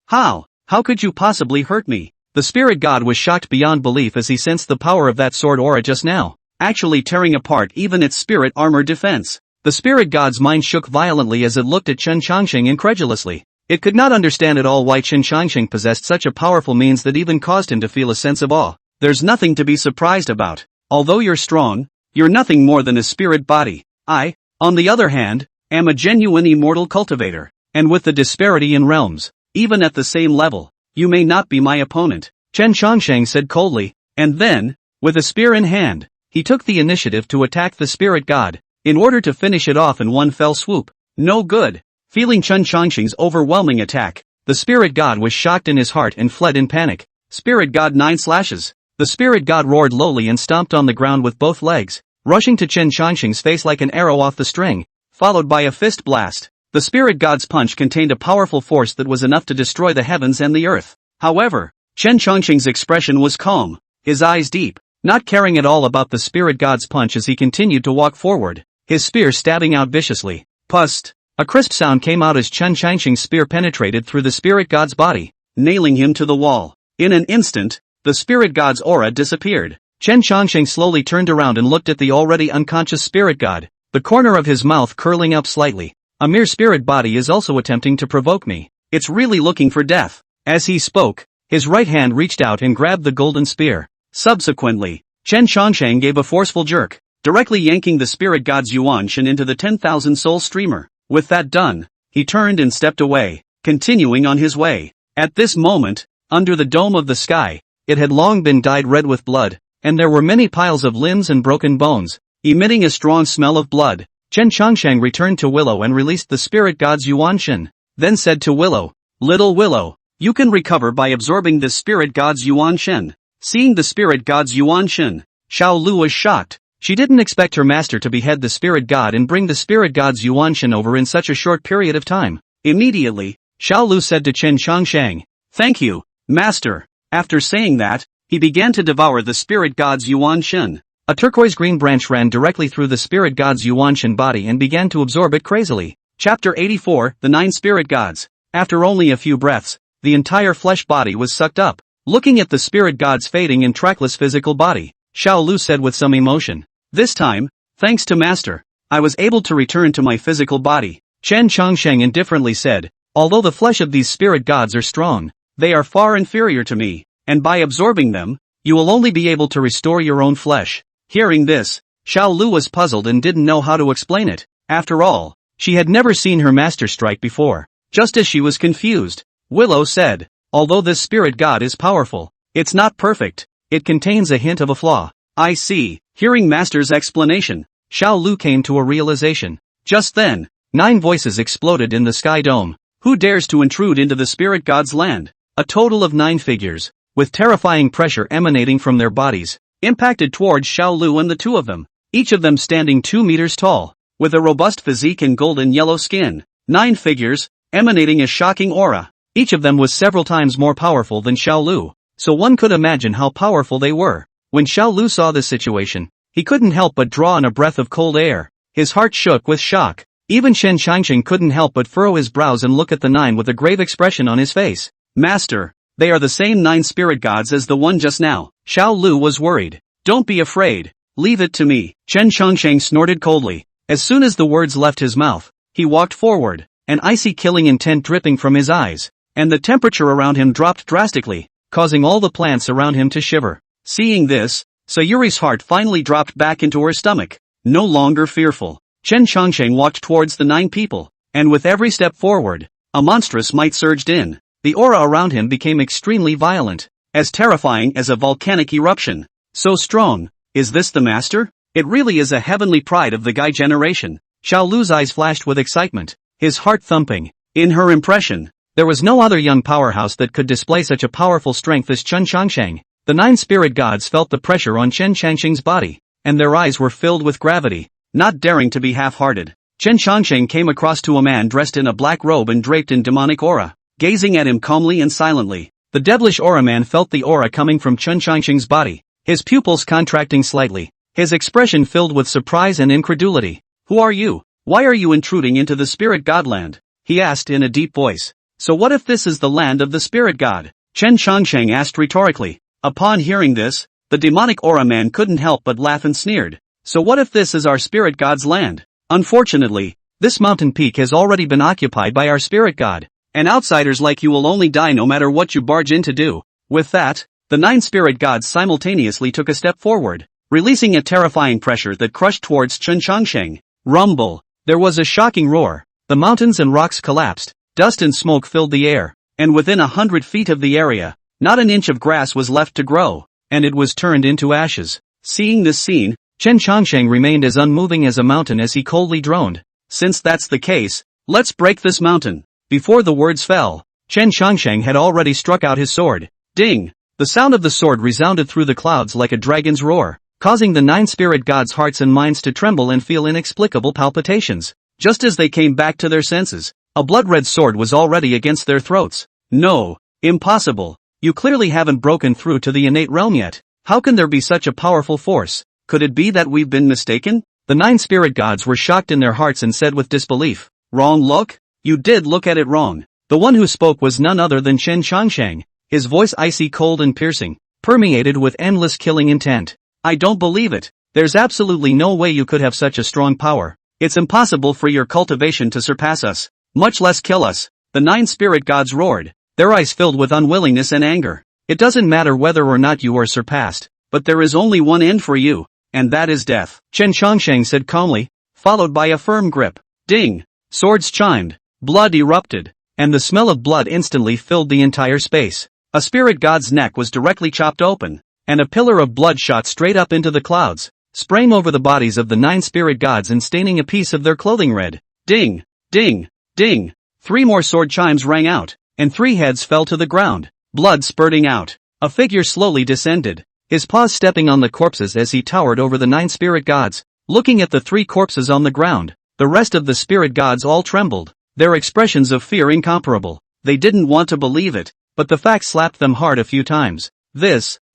could you possibly hurt me? The spirit god was shocked beyond belief as he sensed the power of that sword aura just now, actually tearing apart even its spirit armor defense. The spirit god's mind shook violently as it looked at Chen Chongsheng incredulously. It could not understand at all why Chen Chongsheng possessed such a powerful means that even caused him to feel a sense of awe. There's nothing to be surprised about. Although you're strong, you're nothing more than a spirit body. I, on the other hand, am a genuine immortal cultivator, and with the disparity in realms, even at the same level, you may not be my opponent, Chen Chongsheng said coldly, and then, with a spear in hand, he took the initiative to attack the spirit god, in order to finish it off in one fell swoop. No good. Feeling Chen Chongsheng's overwhelming attack, the spirit god was shocked in his heart and fled in panic. Spirit god 9 slashes. The spirit god roared lowly and stomped on the ground with both legs, rushing to Chen Chongsheng's face like an arrow off the string, followed by a fist blast. The spirit god's punch contained a powerful force that was enough to destroy the heavens and the earth. However, Chen Chongsheng's expression was calm, his eyes deep, not caring at all about the spirit god's punch as he continued to walk forward, his spear stabbing out viciously. Pust! A crisp sound came out as Chen Chongsheng's spear penetrated through the spirit god's body, nailing him to the wall. In an instant, the spirit god's aura disappeared. Chen Chongsheng slowly turned around and looked at the already unconscious spirit god, the corner of his mouth curling up slightly. A mere spirit body is also attempting to provoke me. It's really looking for death. As he spoke, his right hand reached out and grabbed the golden spear. Subsequently, Chen Chongsheng gave a forceful jerk, directly yanking the spirit god's Yuan Shen into the 10,000 soul streamer. With that done, he turned and stepped away, continuing on his way. At this moment, under the dome of the sky, it had long been dyed red with blood, and there were many piles of limbs and broken bones, emitting a strong smell of blood. Chen Chongsheng returned to Willow and released the spirit god's Yuan Shen, then said to Willow, "Little Willow, you can recover by absorbing this spirit god's Yuan Shen." Seeing the spirit god's Yuan Shen, Xiao Lu was shocked. She didn't expect her master to behead the spirit god and bring the spirit god's Yuan Shen over in such a short period of time. Immediately, Xiao Lu said to Chen Chongsheng, "Thank you, master." After saying that, he began to devour the spirit god's Yuan Shen. A turquoise green branch ran directly through the spirit god's Yuan Shen body and began to absorb it crazily. Chapter 84, The Nine Spirit Gods. After only a few breaths, the entire flesh body was sucked up. Looking at the spirit god's fading and trackless physical body, Xiao Lu said with some emotion, "This time, thanks to master, I was able to return to my physical body." Chen Chongsheng indifferently said, "Although the flesh of these spirit gods are strong, they are far inferior to me, and by absorbing them, you will only be able to restore your own flesh." Hearing this, Xiao Lu was puzzled and didn't know how to explain it. After all, she had never seen her master strike before. Just as she was confused, Willow said, "Although this spirit god is powerful, it's not perfect. It contains a hint of a flaw." "I see." Hearing master's explanation, Xiao Lu came to a realization. Just then, 9 voices exploded in the sky dome. Who dares to intrude into the spirit god's land? A total of 9 figures, with terrifying pressure emanating from their bodies, impacted towards Xiao Lu and the 2 of them, each of them standing 2 meters tall, with a robust physique and golden yellow skin. 9 figures, emanating a shocking aura. Each of them was several times more powerful than Xiao Lu, so one could imagine how powerful they were. When Xiao Lu saw this situation, he couldn't help but draw in a breath of cold air. His heart shook with shock. Even Chen Chongsheng couldn't help but furrow his brows and look at the 9 with a grave expression on his face. "Master, they are the same 9 spirit gods as the one just now." Xiao Lu was worried. "Don't be afraid. Leave it to me." Chen Chongsheng snorted coldly. As soon as the words left his mouth, he walked forward, an icy killing intent dripping from his eyes, and the temperature around him dropped drastically, causing all the plants around him to shiver. Seeing this, Sayuri's heart finally dropped back into her stomach. No longer fearful, Chen Chongsheng walked towards the 9 people, and with every step forward, a monstrous might surged in. The aura around him became extremely violent, as terrifying as a volcanic eruption. So strong. Is this the master? It really is a heavenly pride of the Gai generation. Xiao Lu's eyes flashed with excitement, his heart thumping. In her impression, there was no other young powerhouse that could display such a powerful strength as Chen Chongsheng. The 9 spirit gods felt the pressure on Chen Chongsheng's body, and their eyes were filled with gravity. Not daring to be half-hearted, Chen Chongsheng came across to a man dressed in a black robe and draped in demonic aura, gazing at him calmly and silently. The devilish aura man felt the aura coming from Chen Chongsheng's body, his pupils contracting slightly, his expression filled with surprise and incredulity. "Who are you? Why are you intruding into the spirit godland?" he asked in a deep voice. "So what if this is the land of the spirit god?" Chen Chongsheng asked rhetorically. Upon hearing this, the demonic aura man couldn't help but laugh and sneered. "So what if this is our spirit god's land? Unfortunately, this mountain peak has already been occupied by our spirit god, and outsiders like you will only die no matter what you barge in to do." With that, the 9 spirit gods simultaneously took a step forward, releasing a terrifying pressure that crushed towards Chen Chongsheng. Rumble! There was a shocking roar. The mountains and rocks collapsed, dust and smoke filled the air, and within 100 feet of the area, not an inch of grass was left to grow, and it was turned into ashes. Seeing this scene, Chen Chongsheng remained as unmoving as a mountain as he coldly droned. "Since that's the case, let's break this mountain." Before the words fell, Chen Chongsheng had already struck out his sword. Ding! The sound of the sword resounded through the clouds like a dragon's roar, causing the 9 spirit gods' hearts and minds to tremble and feel inexplicable palpitations. Just as they came back to their senses, a blood-red sword was already against their throats. "No, impossible. You clearly haven't broken through to the innate realm yet. How can there be such a powerful force? Could it be that we've been mistaken?" The 9 spirit gods were shocked in their hearts and said with disbelief, "Wrong look? You did look at it wrong." The one who spoke was none other than Chen Chongsheng, his voice icy cold and piercing, permeated with endless killing intent. "I don't believe it. There's absolutely no way you could have such a strong power. It's impossible for your cultivation to surpass us, much less kill us." The 9 spirit gods roared, their eyes filled with unwillingness and anger. It doesn't matter whether or not you are surpassed, but there is only one end for you, and that is death. Chen Changsheng said calmly, followed by a firm grip. Ding! Swords chimed, blood erupted, and the smell of blood instantly filled the entire space. A spirit god's neck was directly chopped open, and a pillar of blood shot straight up into the clouds, spraying over the bodies of the 9 spirit gods and staining a piece of their clothing red. Ding! Ding! Ding! 3 more sword chimes rang out, and 3 heads fell to the ground, blood spurting out. A figure slowly descended, his paws stepping on the corpses as he towered over the 9 spirit gods. Looking at the 3 corpses on the ground, the rest of the spirit gods all trembled, their expressions of fear incomparable. They didn't want to believe it, but the fact slapped them hard a few times.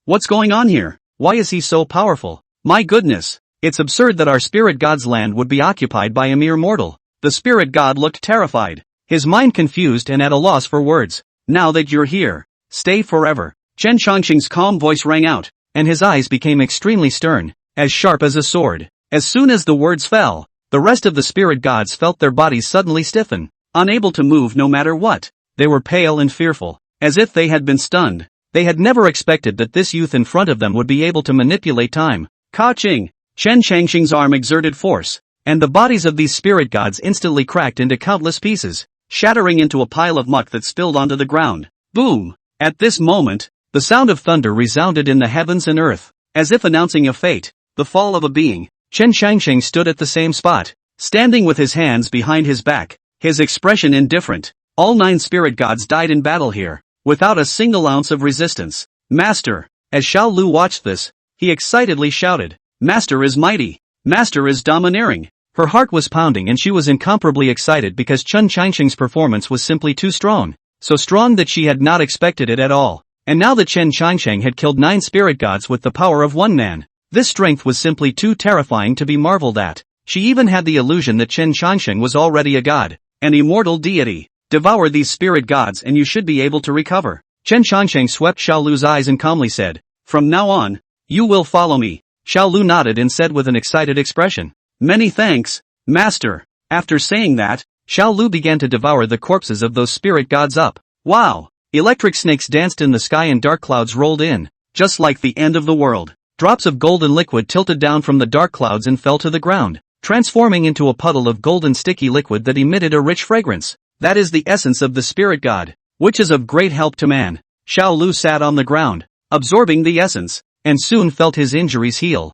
What's going on here? Why is he so powerful? My goodness! It's absurd that our spirit god's land would be occupied by a mere mortal. The spirit god looked terrified, his mind confused and at a loss for words. Now that you're here, stay forever. Chen Changsheng's calm voice rang out, and his eyes became extremely stern, as sharp as a sword. As soon as the words fell, the rest of the spirit gods felt their bodies suddenly stiffen, unable to move no matter what. They were pale and fearful, as if they had been stunned. They had never expected that this youth in front of them would be able to manipulate time. Ka-ching! Chen Changsheng's arm exerted force, and the bodies of these spirit gods instantly cracked into countless pieces, shattering into a pile of muck that spilled onto the ground. Boom! At this moment, the sound of thunder resounded in the heavens and earth, as if announcing a fate, the fall of a being. Chen Changsheng stood at the same spot, standing with his hands behind his back, his expression indifferent. All 9 spirit gods died in battle here, without a single ounce of resistance. Master! As Xiao Lu watched this, he excitedly shouted, Master is mighty! Master is domineering! Her heart was pounding and she was incomparably excited because Chen Changsheng's performance was simply too strong. So strong that she had not expected it at all. And now that Chen Changsheng had killed 9 spirit gods with the power of one man, this strength was simply too terrifying to be marveled at. She even had the illusion that Chen Changsheng was already a god, an immortal deity. Devour these spirit gods and you should be able to recover. Chen Changsheng swept Xiao Lu's eyes and calmly said, From now on, you will follow me. Xiao Lu nodded and said with an excited expression, Many thanks, Master. After saying that, Xiao Lu began to devour the corpses of those spirit gods up. Wow! Electric snakes danced in the sky and dark clouds rolled in, just like the end of the world. Drops of golden liquid tilted down from the dark clouds and fell to the ground, transforming into a puddle of golden sticky liquid that emitted a rich fragrance. That is the essence of the spirit god, which is of great help to man. Xiao Lu sat on the ground, absorbing the essence, and soon felt his injuries heal.